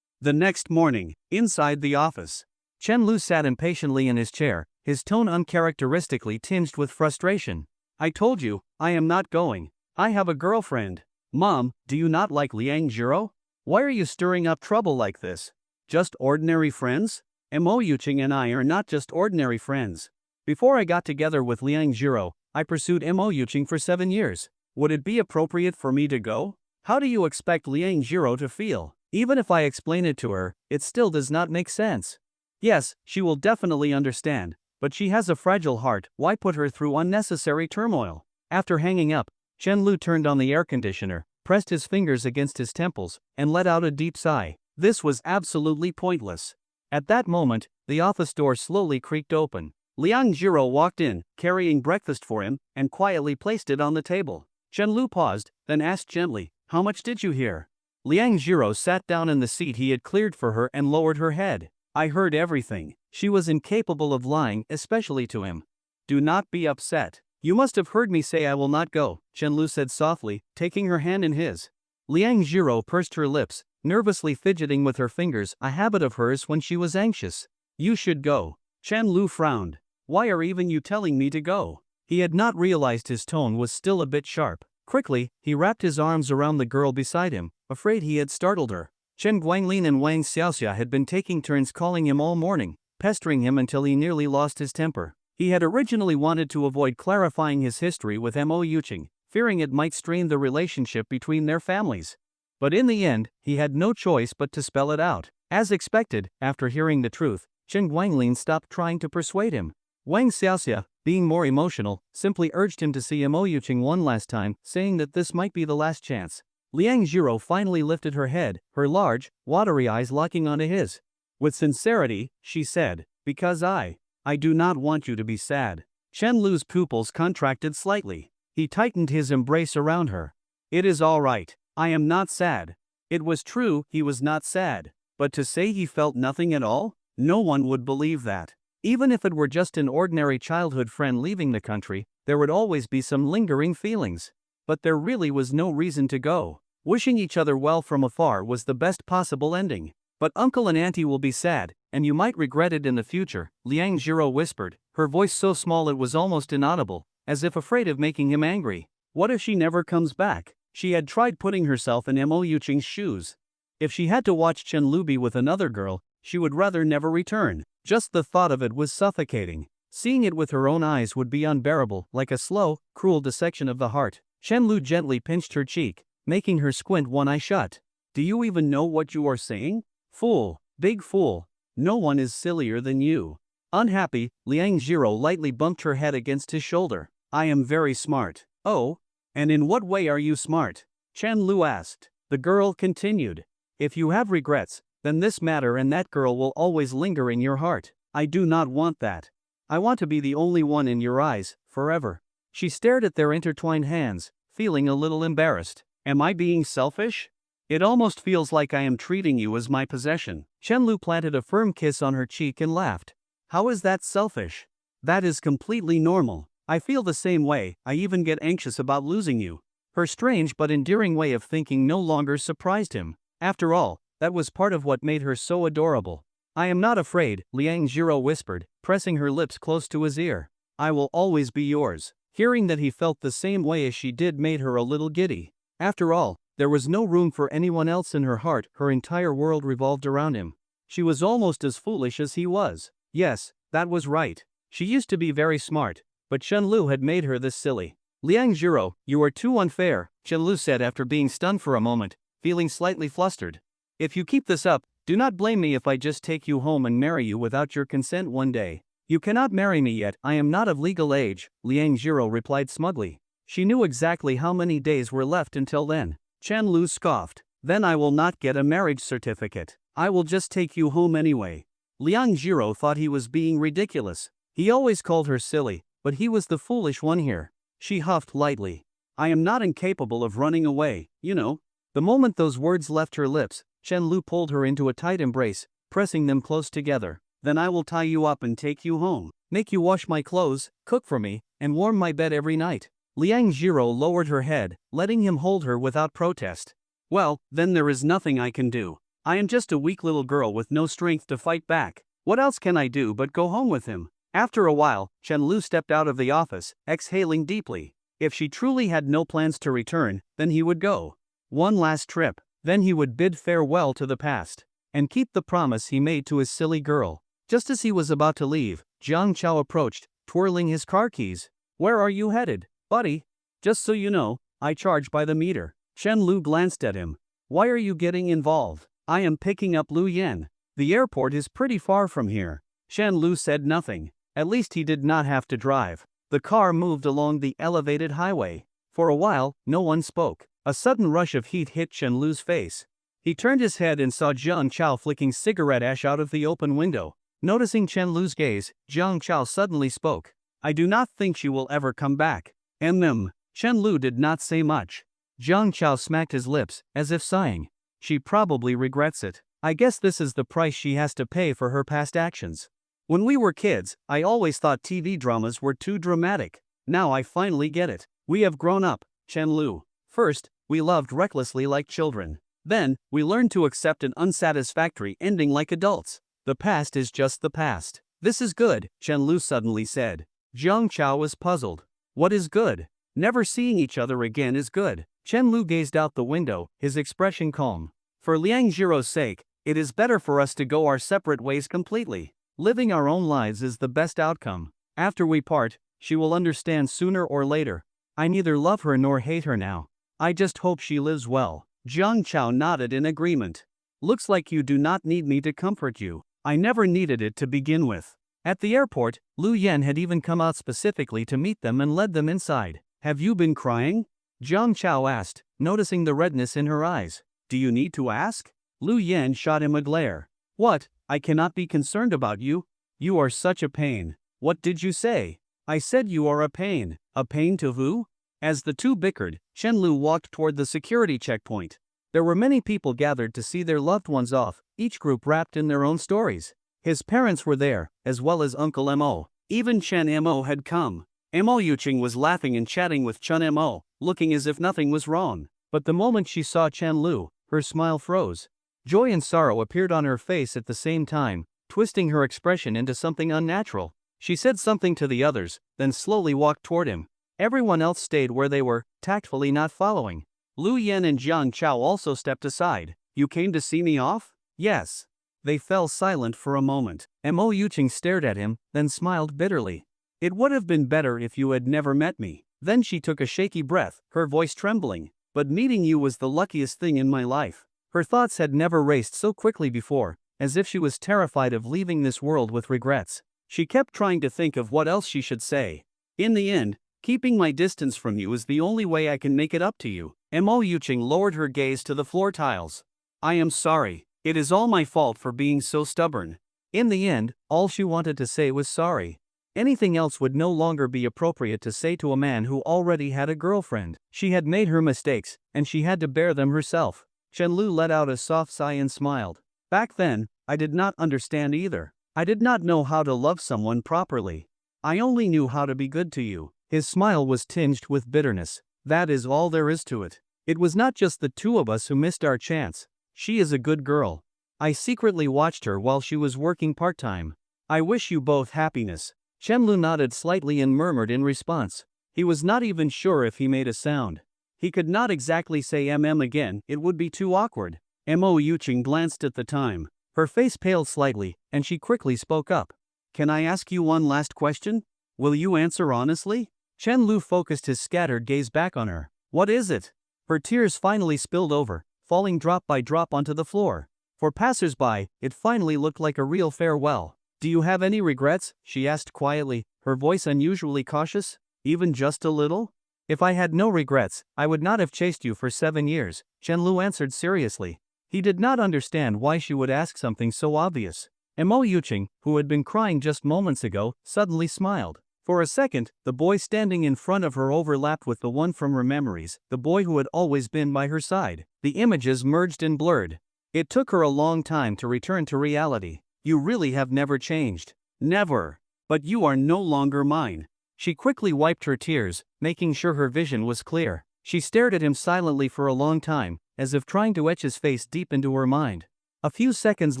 The next morning, inside the office, Chen Lu sat impatiently in his chair, his tone uncharacteristically tinged with frustration. "I told you, I am not going. I have a girlfriend." "Mom, do you not like Liang Jiro? Why are you stirring up trouble like this? Just ordinary friends?" "Mo Yuqing and I are not just ordinary friends. Before I got together with Liang Jiro, I pursued Mo Yuqing for 7 years. Would it be appropriate for me to go? How do you expect Liang Jiro to feel? Even if I explain it to her, it still does not make sense." "Yes, she will definitely understand, but she has a fragile heart. Why put her through unnecessary turmoil?" After hanging up, Chen Lu turned on the air conditioner, pressed his fingers against his temples, and let out a deep sigh. This was absolutely pointless. At that moment, the office door slowly creaked open. Liang Jiro walked in, carrying breakfast for him, and quietly placed it on the table. Chen Lu paused, then asked gently, "How much did you hear?" Liang Jiro sat down in the seat he had cleared for her and lowered her head. "I heard everything." She was incapable of lying, especially to him. "Do not be upset. You must have heard me say I will not go," Chen Lu said softly, taking her hand in his. Liang Jiro pursed her lips, nervously fidgeting with her fingers, a habit of hers when she was anxious. "You should go." Chen Lu frowned. "Why are even you telling me to go?" He had not realized his tone was still a bit sharp. Quickly, he wrapped his arms around the girl beside him, afraid he had startled her. Chen Guanglin and Wang Xiaoxia had been taking turns calling him all morning, pestering him until he nearly lost his temper. He had originally wanted to avoid clarifying his history with Mo Yuqing, fearing it might strain the relationship between their families. But in the end, he had no choice but to spell it out. As expected, after hearing the truth, Chen Guanglin stopped trying to persuade him. Wang Xiaoxia, being more emotional, simply urged him to see Mo Yuqing one last time, saying that this might be the last chance. Liang Jiro finally lifted her head, her large, watery eyes locking onto his. With sincerity, she said, "Because I do not want you to be sad." Chen Lu's pupils contracted slightly. He tightened his embrace around her. "It is all right. I am not sad." It was true, he was not sad. But to say he felt nothing at all? No one would believe that. Even if it were just an ordinary childhood friend leaving the country, there would always be some lingering feelings. But there really was no reason to go. Wishing each other well from afar was the best possible ending. "But uncle and auntie will be sad, and you might regret it in the future," Liang Jiro whispered, her voice so small it was almost inaudible, as if afraid of making him angry. What if she never comes back? She had tried putting herself in Mo Yuqing's shoes. If she had to watch Chen Lu be with another girl, she would rather never return. Just the thought of it was suffocating. Seeing it with her own eyes would be unbearable, like a slow, cruel dissection of the heart. Chen Lu gently pinched her cheek, making her squint one eye shut. "Do you even know what you are saying? Fool, big fool. No one is sillier than you." Unhappy, Liang Jiro lightly bumped her head against his shoulder. "I am very smart." "Oh? And in what way are you smart?" Chen Lu asked. The girl continued. "If you have regrets, then this matter and that girl will always linger in your heart. I do not want that. I want to be the only one in your eyes, forever." She stared at their intertwined hands, feeling a little embarrassed. "Am I being selfish? It almost feels like I am treating you as my possession." Chen Lu planted a firm kiss on her cheek and laughed. "How is that selfish? That is completely normal. I feel the same way. I even get anxious about losing you." Her strange but endearing way of thinking no longer surprised him. After all, that was part of what made her so adorable. I am not afraid, Liang Jiro whispered, pressing her lips close to his ear. I will always be yours. Hearing that he felt the same way as she did made her a little giddy. After all, there was no room for anyone else in her heart, her entire world revolved around him. She was almost as foolish as he was. Yes, that was right. She used to be very smart, but Chenlu had made her this silly. Liang Jiro, you are too unfair, Chenlu said after being stunned for a moment, feeling slightly flustered. If you keep this up, do not blame me if I just take you home and marry you without your consent one day. You cannot marry me yet, I am not of legal age, Liang Jiro replied smugly. She knew exactly how many days were left until then. Chenlu scoffed. Then I will not get a marriage certificate. I will just take you home anyway. Liang Jiro thought he was being ridiculous. He always called her silly, but he was the foolish one here. She huffed lightly. I am not incapable of running away, you know. The moment those words left her lips, Chenlu pulled her into a tight embrace, pressing them close together. Then I will tie you up and take you home, make you wash my clothes, cook for me, and warm my bed every night. Liang Jiro lowered her head, letting him hold her without protest. Well, then there is nothing I can do. I am just a weak little girl with no strength to fight back. What else can I do but go home with him? After a while, Chenlu stepped out of the office, exhaling deeply. If she truly had no plans to return, then he would go. One last trip, then he would bid farewell to the past, and keep the promise he made to his silly girl. Just as he was about to leave, Jiang Chao approached, twirling his car keys. Where are you headed, buddy? Just so you know, I charge by the meter. Chenlu glanced at him. Why are you getting involved? I am picking up Lu Yan. The airport is pretty far from here. Chenlu said nothing. At least he did not have to drive. The car moved along the elevated highway. For a while, no one spoke. A sudden rush of heat hit Chenlu's face. He turned his head and saw Jiang Chao flicking cigarette ash out of the open window. Noticing Chenlu's gaze, Jiang Chao suddenly spoke. I do not think she will ever come back. Chenlu did not say much. Jiang Chao smacked his lips, as if sighing. She probably regrets it. I guess this is the price she has to pay for her past actions. When we were kids, I always thought TV dramas were too dramatic. Now I finally get it. We have grown up, Chenlu. First, we loved recklessly like children. Then, we learned to accept an unsatisfactory ending like adults. The past is just the past. This is good, Chenlu suddenly said. Jiang Chao was puzzled. What is good? Never seeing each other again is good. Chenlu gazed out the window, his expression calm. For Liang Jiro's sake, it is better for us to go our separate ways completely. Living our own lives is the best outcome. After we part, she will understand sooner or later. I neither love her nor hate her now. I just hope she lives well. Jiang Chao nodded in agreement. Looks like you do not need me to comfort you. I never needed it to begin with. At the airport, Lu Yan had even come out specifically to meet them and led them inside. Have you been crying? Jiang Chao asked, noticing the redness in her eyes. Do you need to ask? Lu Yan shot him a glare. What? I cannot be concerned about you. You are such a pain. What did you say? I said you are a pain. A pain to who? As the two bickered, Chenlu walked toward the security checkpoint. There were many people gathered to see their loved ones off, each group wrapped in their own stories. His parents were there, as well as Uncle Mo. Even Chen Mo had come. Mo Yuqing was laughing and chatting with Chen Mo, looking as if nothing was wrong. But the moment she saw Chenlu, her smile froze. Joy and sorrow appeared on her face at the same time, twisting her expression into something unnatural. She said something to the others, then slowly walked toward him. Everyone else stayed where they were, tactfully not following. Lu Yan and Jiang Chao also stepped aside. You came to see me off? Yes. They fell silent for a moment. Mo Yuqing stared at him, then smiled bitterly. It would have been better if you had never met me. Then she took a shaky breath, her voice trembling. But meeting you was the luckiest thing in my life. Her thoughts had never raced so quickly before, as if she was terrified of leaving this world with regrets. She kept trying to think of what else she should say. In the end, keeping my distance from you is the only way I can make it up to you. Mo Yuqing lowered her gaze to the floor tiles. I am sorry. It is all my fault for being so stubborn. In the end, all she wanted to say was sorry. Anything else would no longer be appropriate to say to a man who already had a girlfriend. She had made her mistakes, and she had to bear them herself. Chenlu let out a soft sigh and smiled. Back then, I did not understand either. I did not know how to love someone properly. I only knew how to be good to you. His smile was tinged with bitterness. That is all there is to it. It was not just the two of us who missed our chance. She is a good girl. I secretly watched her while she was working part-time. I wish you both happiness. Chenlu nodded slightly and murmured in response. He was not even sure if he made a sound. He could not exactly say again, it would be too awkward. Mo Yuqing glanced at the time. Her face paled slightly, and she quickly spoke up. Can I ask you one last question? Will you answer honestly? Chen Lu focused his scattered gaze back on her. What is it? Her tears finally spilled over, falling drop by drop onto the floor. For passers-by, it finally looked like a real farewell. Do you have any regrets? She asked quietly, her voice unusually cautious. Even just a little? If I had no regrets, I would not have chased you for 7 years, Chen Lu answered seriously. He did not understand why she would ask something so obvious. Mo Yuqing, who had been crying just moments ago, suddenly smiled. For a second, the boy standing in front of her overlapped with the one from her memories, the boy who had always been by her side. The images merged and blurred. It took her a long time to return to reality. You really have never changed. Never. But you are no longer mine. She quickly wiped her tears, making sure her vision was clear. She stared at him silently for a long time, as if trying to etch his face deep into her mind. A few seconds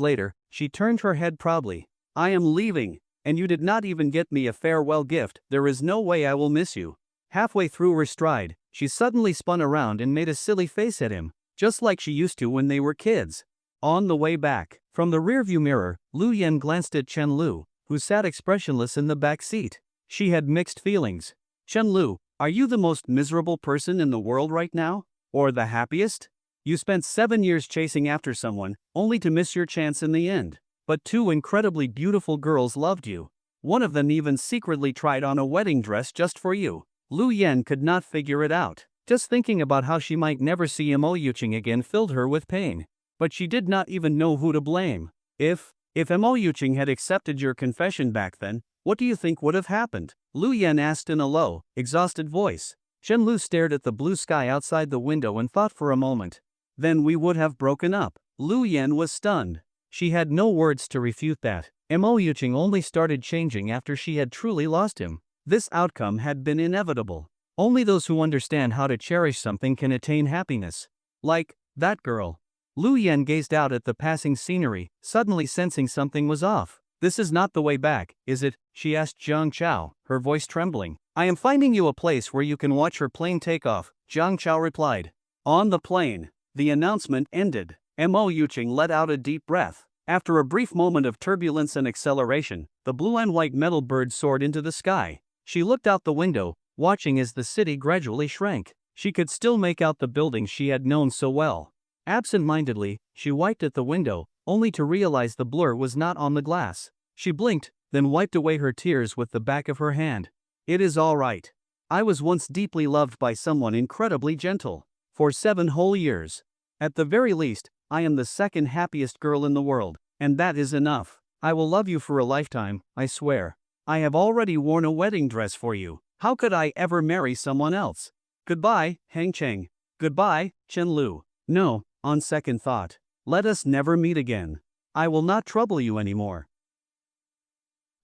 later, she turned her head proudly. I am leaving, and you did not even get me a farewell gift. There is no way I will miss you. Halfway through her stride, she suddenly spun around and made a silly face at him, just like she used to when they were kids. On the way back, from the rearview mirror, Lu Yan glanced at Chen Lu, who sat expressionless in the back seat. She had mixed feelings. Chen Lu, are you the most miserable person in the world right now? Or the happiest? You spent 7 years chasing after someone, only to miss your chance in the end. But 2 incredibly beautiful girls loved you. One of them even secretly tried on a wedding dress just for you. Lu Yan could not figure it out. Just thinking about how she might never see Mo Yuqing again filled her with pain. But she did not even know who to blame. If Mo Yuqing had accepted your confession back then, what do you think would have happened? Lu Yan asked in a low, exhausted voice. Chen Lu stared at the blue sky outside the window and thought for a moment. Then we would have broken up. Lu Yan was stunned. She had no words to refute that. Mo Yuqing only started changing after she had truly lost him. This outcome had been inevitable. Only those who understand how to cherish something can attain happiness. Like that girl. Lu Yan gazed out at the passing scenery, suddenly sensing something was off. This is not the way back, is it? She asked Jiang Chao, her voice trembling. I am finding you a place where you can watch her plane take off, Jiang Chao replied. On the plane. The announcement ended. Mo Yuqing let out a deep breath. After a brief moment of turbulence and acceleration, the blue and white metal bird soared into the sky. She looked out the window, watching as the city gradually shrank. She could still make out the buildings she had known so well. Absent-mindedly, she wiped at the window, only to realize the blur was not on the glass. She blinked, then wiped away her tears with the back of her hand. It is all right. I was once deeply loved by someone incredibly gentle. For 7 whole years. At the very least, I am the second happiest girl in the world, and that is enough. I will love you for a lifetime, I swear. I have already worn a wedding dress for you. How could I ever marry someone else? Goodbye, Hang Cheng. Goodbye, Chen Lu. No, on second thought. Let us never meet again. I will not trouble you anymore.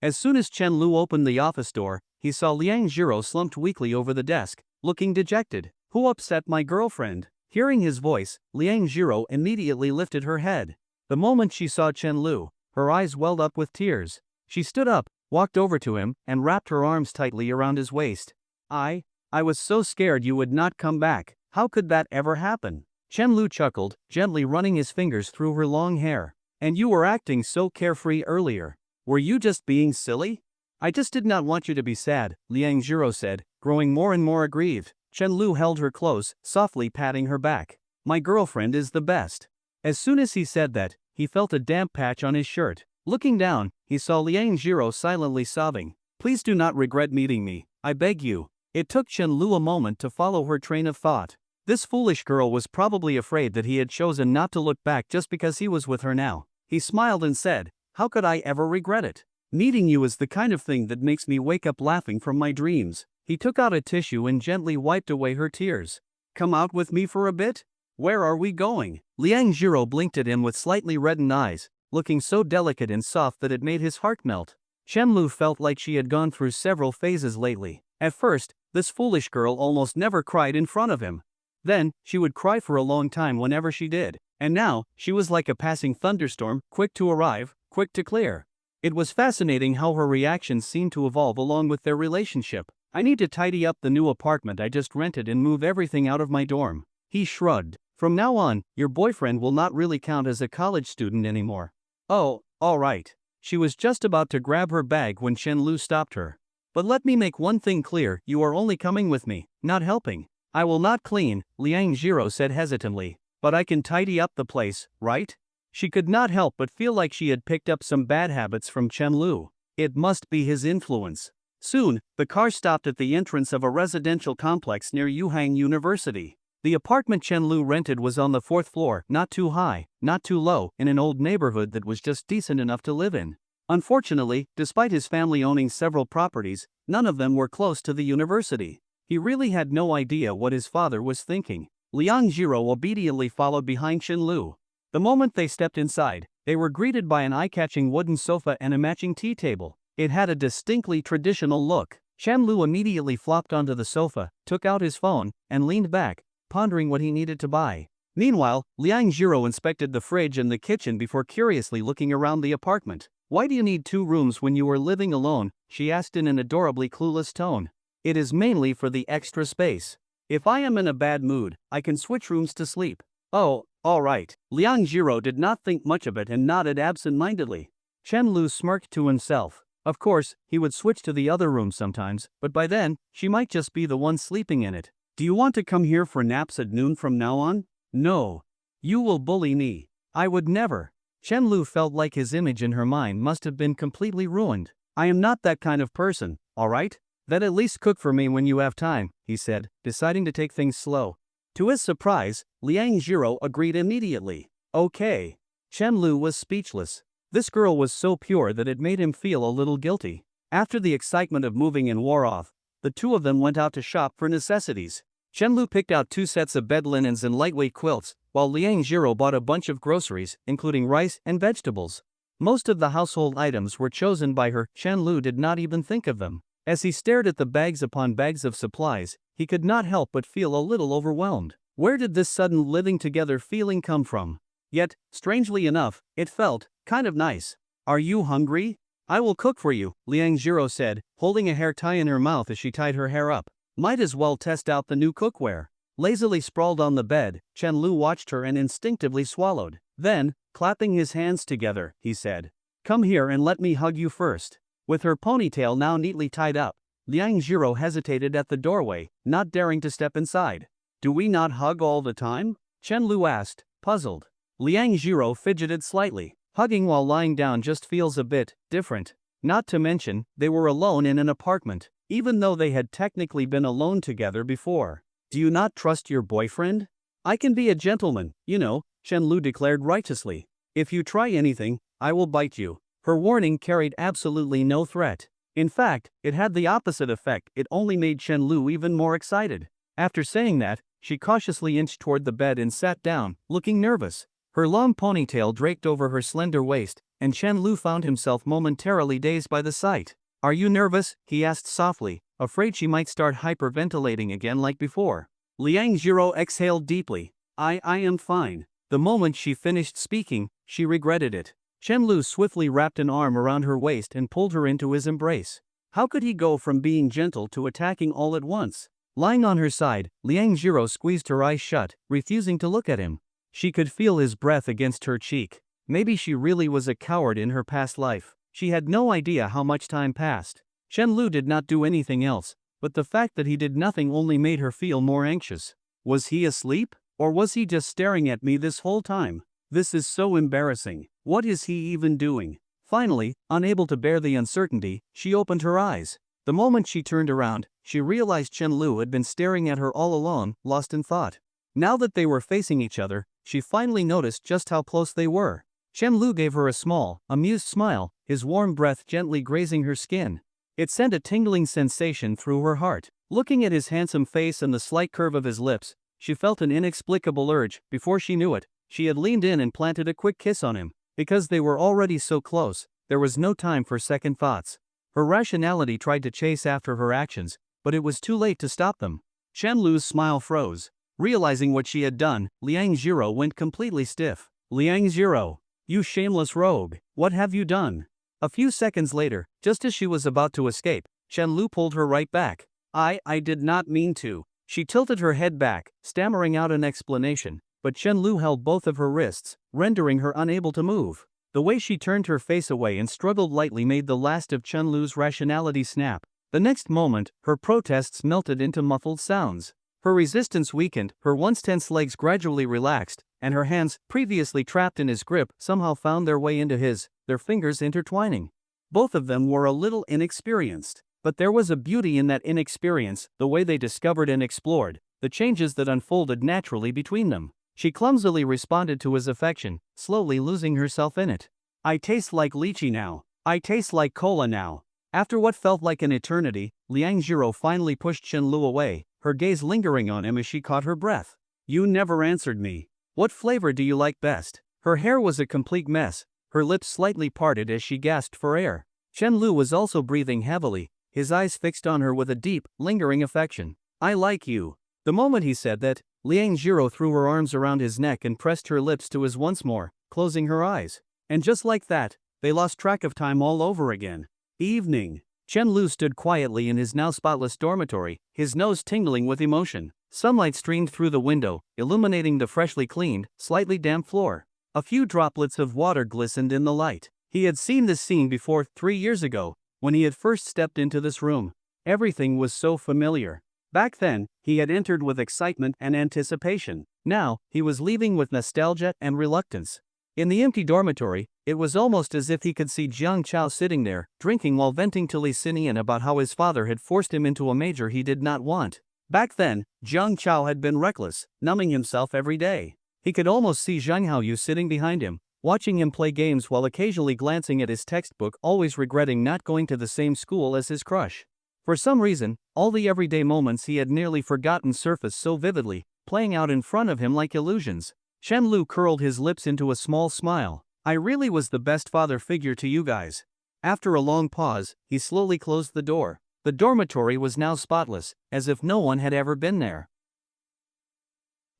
As soon as Chen Lu opened the office door, he saw Liang Zhiro slumped weakly over the desk, looking dejected. Who upset my girlfriend? Hearing his voice, Liang Zhiro immediately lifted her head. The moment she saw Chen Lu, her eyes welled up with tears. She stood up, walked over to him, and wrapped her arms tightly around his waist. I was so scared you would not come back. How could that ever happen? Chen Lu chuckled, gently running his fingers through her long hair. And you were acting so carefree earlier. Were you just being silly? I just did not want you to be sad, Liang Zhiro said, growing more and more aggrieved. Chen Lu held her close, softly patting her back. My girlfriend is the best. As soon as he said that, he felt a damp patch on his shirt. Looking down, he saw Liang Zhiro silently sobbing. Please do not regret meeting me, I beg you. It took Chen Lu a moment to follow her train of thought. This foolish girl was probably afraid that he had chosen not to look back just because he was with her now. He smiled and said, how could I ever regret it? Meeting you is the kind of thing that makes me wake up laughing from my dreams. He took out a tissue and gently wiped away her tears. Come out with me for a bit? Where are we going? Liang Zhiro blinked at him with slightly reddened eyes, looking so delicate and soft that it made his heart melt. Chen Lu felt like she had gone through several phases lately. At first, this foolish girl almost never cried in front of him. Then, she would cry for a long time whenever she did. And now, she was like a passing thunderstorm, quick to arrive, quick to clear. It was fascinating how her reactions seemed to evolve along with their relationship. I need to tidy up the new apartment I just rented and move everything out of my dorm. He shrugged. From now on, your boyfriend will not really count as a college student anymore. Oh, alright. She was just about to grab her bag when Chen-Lu stopped her. But let me make one thing clear, you are only coming with me, not helping. I will not clean, Liang Jiro said hesitantly. But I can tidy up the place, right? She could not help but feel like she had picked up some bad habits from Chen-Lu. It must be his influence. Soon, the car stopped at the entrance of a residential complex near Yuhang University. The apartment Chen-Lu rented was on the 4th floor, not too high, not too low, in an old neighborhood that was just decent enough to live in. Unfortunately, despite his family owning several properties, none of them were close to the university. He really had no idea what his father was thinking. Liang Jiro obediently followed behind Chen-Lu. The moment they stepped inside, they were greeted by an eye-catching wooden sofa and a matching tea table. It had a distinctly traditional look. Chen-Lu immediately flopped onto the sofa, took out his phone, and leaned back, pondering what he needed to buy. Meanwhile, Liang Jiro inspected the fridge and the kitchen before curiously looking around the apartment. Why do you need 2 rooms when you are living alone? She asked in an adorably clueless tone. It is mainly for the extra space. If I am in a bad mood, I can switch rooms to sleep. Oh, alright. Liang Jiro did not think much of it and nodded absent-mindedly. Chen-Lu smirked to himself. Of course, he would switch to the other room sometimes, but by then, she might just be the one sleeping in it. Do you want to come here for naps at noon from now on? No. You will bully me. I would never. Chen-Lu felt like his image in her mind must have been completely ruined. I am not that kind of person, alright? Then at least cook for me when you have time, he said, deciding to take things slow. To his surprise, Liang Jiro agreed immediately. Okay. Chen-Lu was speechless. This girl was so pure that it made him feel a little guilty. After the excitement of moving and wore off, the two of them went out to shop for necessities. Chen-Lu picked out 2 sets of bed linens and lightweight quilts, while Liang Jiro bought a bunch of groceries, including rice and vegetables. Most of the household items were chosen by her. Chen-Lu did not even think of them. As he stared at the bags upon bags of supplies, he could not help but feel a little overwhelmed. Where did this sudden living together feeling come from? Yet, strangely enough, it felt kind of nice. Are you hungry? I will cook for you, Liang Jiro said, holding a hair tie in her mouth as she tied her hair up. Might as well test out the new cookware. Lazily sprawled on the bed, Chen-Lu watched her and instinctively swallowed. Then, clapping his hands together, he said, "Come here and let me hug you first." With her ponytail now neatly tied up, Liang Jiro hesitated at the doorway, not daring to step inside. Do we not hug all the time? Chen-Lu asked, puzzled. Liang Jiro fidgeted slightly. Hugging while lying down just feels a bit different. Not to mention, they were alone in an apartment, even though they had technically been alone together before. Do you not trust your boyfriend? I can be a gentleman, you know, Chen-Lu declared righteously. If you try anything, I will bite you. Her warning carried absolutely no threat. In fact, it had the opposite effect. It only made Chen-Lu even more excited. After saying that, she cautiously inched toward the bed and sat down, looking nervous. Her long ponytail draped over her slender waist, and Chen-Lu found himself momentarily dazed by the sight. Are you nervous? He asked softly, afraid she might start hyperventilating again like before. Liang Jiro exhaled deeply. I am fine. The moment she finished speaking, she regretted it. Chen-Lu swiftly wrapped an arm around her waist and pulled her into his embrace. How could he go from being gentle to attacking all at once? Lying on her side, Liang Jiro squeezed her eyes shut, refusing to look at him. She could feel his breath against her cheek. Maybe she really was a coward in her past life. She had no idea how much time passed. Chen-Lu did not do anything else, but the fact that he did nothing only made her feel more anxious. Was he asleep? Or was he just staring at me this whole time? This is so embarrassing. What is he even doing? Finally, unable to bear the uncertainty, she opened her eyes. The moment she turned around, she realized Chen-Lu had been staring at her all along, lost in thought. Now that they were facing each other, she finally noticed just how close they were. Chen-Lu gave her a small, amused smile, his warm breath gently grazing her skin. It sent a tingling sensation through her heart. Looking at his handsome face and the slight curve of his lips, she felt an inexplicable urge. Before she knew it, she had leaned in and planted a quick kiss on him. Because they were already so close, there was no time for second thoughts. Her rationality tried to chase after her actions, but it was too late to stop them. Chen-Lu's smile froze. Realizing what she had done, Liang Zhiro went completely stiff. Liang Zhiro, you shameless rogue, what have you done? A few seconds later, just as she was about to escape, Chen Lu pulled her right back. I did not mean to. She tilted her head back, stammering out an explanation, but Chen Lu held both of her wrists, rendering her unable to move. The way she turned her face away and struggled lightly made the last of Chen Lu's rationality snap. The next moment, her protests melted into muffled sounds. Her resistance weakened, her once tense legs gradually relaxed, and her hands, previously trapped in his grip, somehow found their way into his, their fingers intertwining. Both of them were a little inexperienced. But there was a beauty in that inexperience, the way they discovered and explored, the changes that unfolded naturally between them. She clumsily responded to his affection, slowly losing herself in it. I taste like lychee now. I taste like cola now. After what felt like an eternity, Liang Zhiro finally pushed Chen Lu away, her gaze lingering on him as she caught her breath. You never answered me. What flavor do you like best? Her hair was a complete mess, her lips slightly parted as she gasped for air. Chen Lu was also breathing heavily, his eyes fixed on her with a deep, lingering affection. I like you. The moment he said that, Liang Zhiro threw her arms around his neck and pressed her lips to his once more, closing her eyes. And just like that, they lost track of time all over again. Evening. Chen Lu stood quietly in his now spotless dormitory, his nose tingling with emotion. Sunlight streamed through the window, illuminating the freshly cleaned, slightly damp floor. A few droplets of water glistened in the light. He had seen this scene before 3 years ago, when he had first stepped into this room. Everything was so familiar. Back then, he had entered with excitement and anticipation. Now, he was leaving with nostalgia and reluctance. In the empty dormitory, it was almost as if he could see Jiang Chao sitting there, drinking while venting to Li Xinian about how his father had forced him into a major he did not want. Back then, Jiang Chao had been reckless, numbing himself every day. He could almost see Zhang Haoyu sitting behind him, watching him play games while occasionally glancing at his textbook, always regretting not going to the same school as his crush. For some reason, all the everyday moments he had nearly forgotten surfaced so vividly, playing out in front of him like illusions. Chen Lu curled his lips into a small smile. I really was the best father figure to you guys. After a long pause, he slowly closed the door. The dormitory was now spotless, as if no one had ever been there.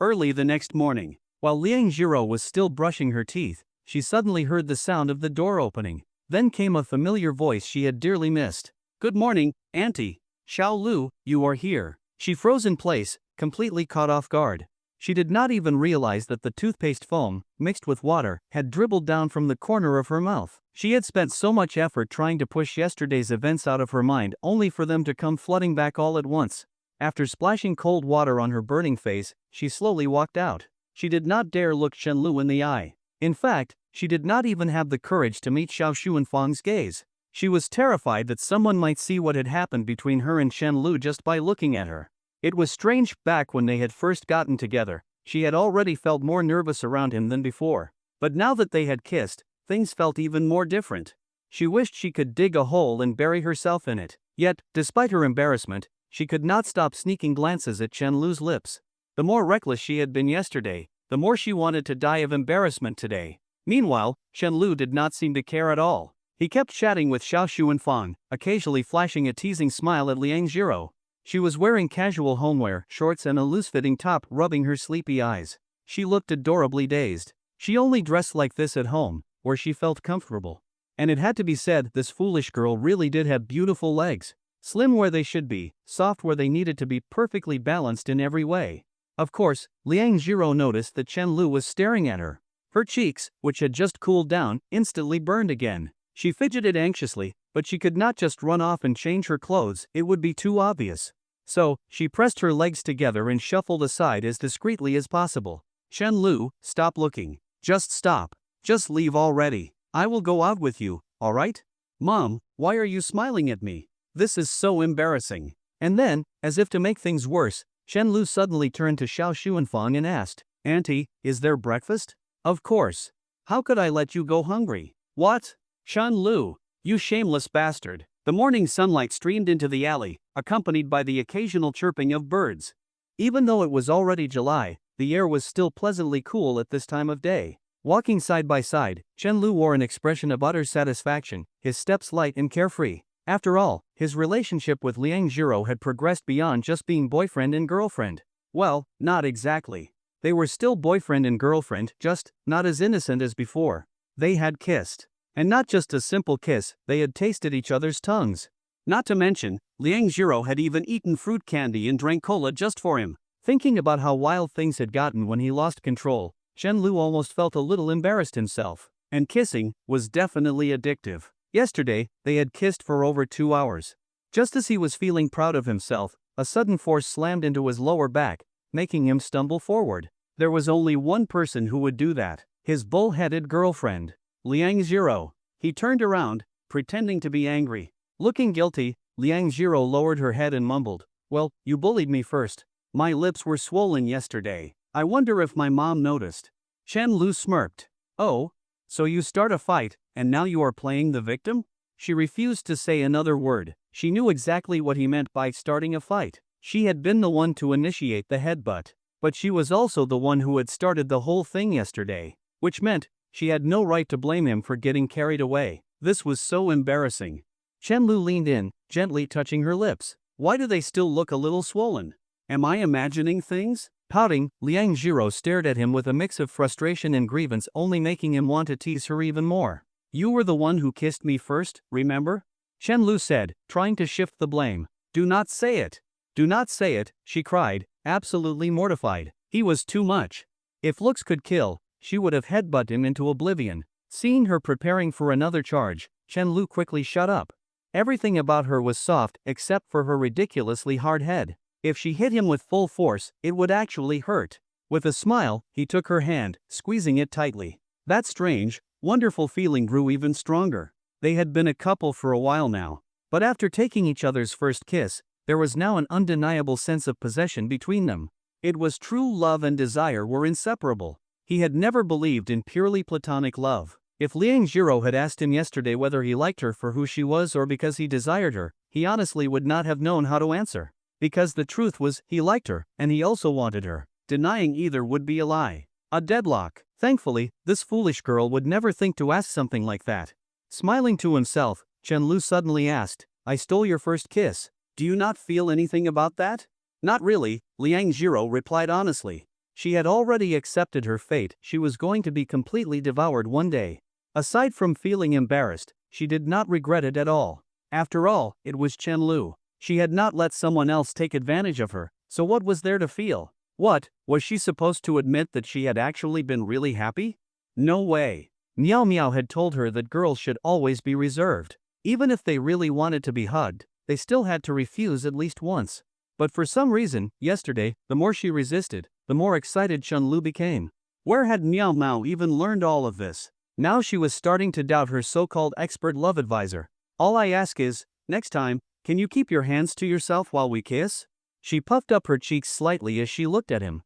Early the next morning, while Liang Zhiro was still brushing her teeth, she suddenly heard the sound of the door opening. Then came a familiar voice she had dearly missed. Good morning, Auntie. Xiao Lu, you are here. She froze in place, completely caught off guard. She did not even realize that the toothpaste foam, mixed with water, had dribbled down from the corner of her mouth. She had spent so much effort trying to push yesterday's events out of her mind only for them to come flooding back all at once. After splashing cold water on her burning face, she slowly walked out. She did not dare look Chen Lu in the eye. In fact, she did not even have the courage to meet Xiao Xuanfang's gaze. She was terrified that someone might see what had happened between her and Chen Lu just by looking at her. It was strange, back when they had first gotten together, she had already felt more nervous around him than before. But now that they had kissed, things felt even more different. She wished she could dig a hole and bury herself in it. Yet, despite her embarrassment, she could not stop sneaking glances at Chen Lu's lips. The more reckless she had been yesterday, the more she wanted to die of embarrassment today. Meanwhile, Chen Lu did not seem to care at all. He kept chatting with Xiao Xuanfang, occasionally flashing a teasing smile at Liang Zhiro. She was wearing casual homeware, shorts and a loose-fitting top, rubbing her sleepy eyes. She looked adorably dazed. She only dressed like this at home, where she felt comfortable. And it had to be said, this foolish girl really did have beautiful legs. Slim where they should be, soft where they needed to be, perfectly balanced in every way. Of course, Liang Zhiro noticed that Chen Lu was staring at her. Her cheeks, which had just cooled down, instantly burned again. She fidgeted anxiously, but she could not just run off and change her clothes, it would be too obvious. So, she pressed her legs together and shuffled aside as discreetly as possible. Chen Lu, stop looking. Just stop. Just leave already. I will go out with you, alright? Mom, why are you smiling at me? This is so embarrassing. And then, as if to make things worse, Chen Lu suddenly turned to Xiao Xuanfang and asked, Auntie, is there breakfast? Of course. How could I let you go hungry? What? Chen Lu, you shameless bastard. The morning sunlight streamed into the alley, accompanied by the occasional chirping of birds. Even though it was already July, the air was still pleasantly cool at this time of day. Walking side by side, Chen Lu wore an expression of utter satisfaction, his steps light and carefree. After all, his relationship with Liang Zhiro had progressed beyond just being boyfriend and girlfriend. Well, not exactly. They were still boyfriend and girlfriend, just not as innocent as before. They had kissed. And not just a simple kiss, they had tasted each other's tongues. Not to mention, Liang Jiro had even eaten fruit candy and drank cola just for him. Thinking about how wild things had gotten when he lost control, Chen Lu almost felt a little embarrassed himself. And kissing was definitely addictive. Yesterday, they had kissed for over 2 hours. Just as he was feeling proud of himself, a sudden force slammed into his lower back, making him stumble forward. There was only one person who would do that, his bull-headed girlfriend, Liang Jiro. He turned around, pretending to be angry. Looking guilty, Liang Jiro lowered her head and mumbled, "Well, you bullied me first. My lips were swollen yesterday. I wonder if my mom noticed." Chen Lu smirked. "Oh? So you start a fight, and now you are playing the victim?" She refused to say another word. She knew exactly what he meant by starting a fight. She had been the one to initiate the headbutt. But she was also the one who had started the whole thing yesterday. Which meant, she had no right to blame him for getting carried away. This was so embarrassing. Chen Lu leaned in, gently touching her lips. "Why do they still look a little swollen? Am I imagining things?" Pouting, Liang Jiro stared at him with a mix of frustration and grievance, only making him want to tease her even more. "You were the one who kissed me first, remember?" Chen Lu said, trying to shift the blame. "Do not say it. Do not say it," she cried, absolutely mortified. He was too much. If looks could kill, she would have headbutted him into oblivion. Seeing her preparing for another charge, Chen Lu quickly shut up. Everything about her was soft except for her ridiculously hard head. If she hit him with full force, it would actually hurt. With a smile, he took her hand, squeezing it tightly. That strange, wonderful feeling grew even stronger. They had been a couple for a while now. But after taking each other's first kiss, there was now an undeniable sense of possession between them. It was true love and desire were inseparable. He had never believed in purely platonic love. If Liang Jiro had asked him yesterday whether he liked her for who she was or because he desired her, he honestly would not have known how to answer. Because the truth was, he liked her, and he also wanted her. Denying either would be a lie. A deadlock. Thankfully, this foolish girl would never think to ask something like that. Smiling to himself, Chen Lu suddenly asked, "I stole your first kiss. Do you not feel anything about that?" "Not really," Liang Jiro replied honestly. She had already accepted her fate. She was going to be completely devoured one day. Aside from feeling embarrassed, she did not regret it at all. After all, it was Chen Lu. She had not let someone else take advantage of her, so what was there to feel? What, was she supposed to admit that she had actually been really happy? No way. Meow Meow had told her that girls should always be reserved. Even if they really wanted to be hugged, they still had to refuse at least once. But for some reason, yesterday, the more she resisted, the more excited Chen Lu became. Where had Meow Meow even learned all of this? Now she was starting to doubt her so-called expert love advisor. "All I ask is, next time, can you keep your hands to yourself while we kiss?" She puffed up her cheeks slightly as she looked at him.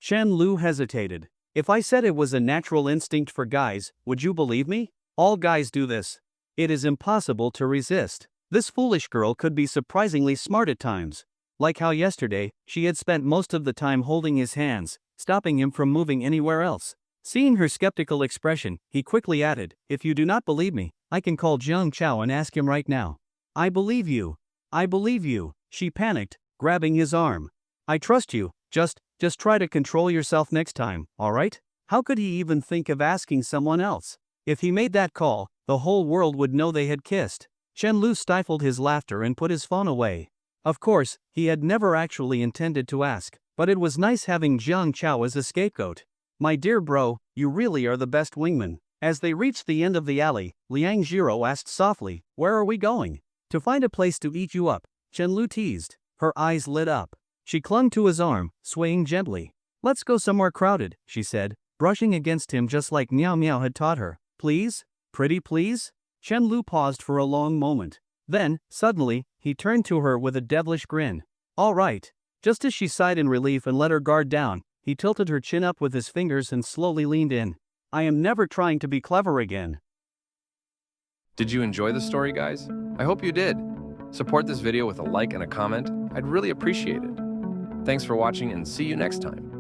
Chen Lu hesitated. "If I said it was a natural instinct for guys, would you believe me? All guys do this. It is impossible to resist." This foolish girl could be surprisingly smart at times. Like how yesterday, she had spent most of the time holding his hands, stopping him from moving anywhere else. Seeing her skeptical expression, he quickly added, "If you do not believe me, I can call Jiang Chao and ask him right now." "I believe you. I believe you," she panicked, grabbing his arm. "I trust you, just try to control yourself next time, alright?" How could he even think of asking someone else? If he made that call, the whole world would know they had kissed. Chen Lu stifled his laughter and put his phone away. Of course, he had never actually intended to ask, but it was nice having Jiang Chao as a scapegoat. "My dear bro, you really are the best wingman." As they reached the end of the alley, Liang Jiro asked softly, "Where are we going?" "To find a place to eat you up," Chen Lu teased. Her eyes lit up. She clung to his arm, swaying gently. "Let's go somewhere crowded," she said, brushing against him just like Meow Meow had taught her. "Please? Pretty please?" Chen Lu paused for a long moment. Then, suddenly, he turned to her with a devilish grin. "All right." Just as she sighed in relief and let her guard down, he tilted her chin up with his fingers and slowly leaned in. "I am never trying to be clever again." Did you enjoy the story, guys? I hope you did. Support this video with a like and a comment. I'd really appreciate it. Thanks for watching and see you next time.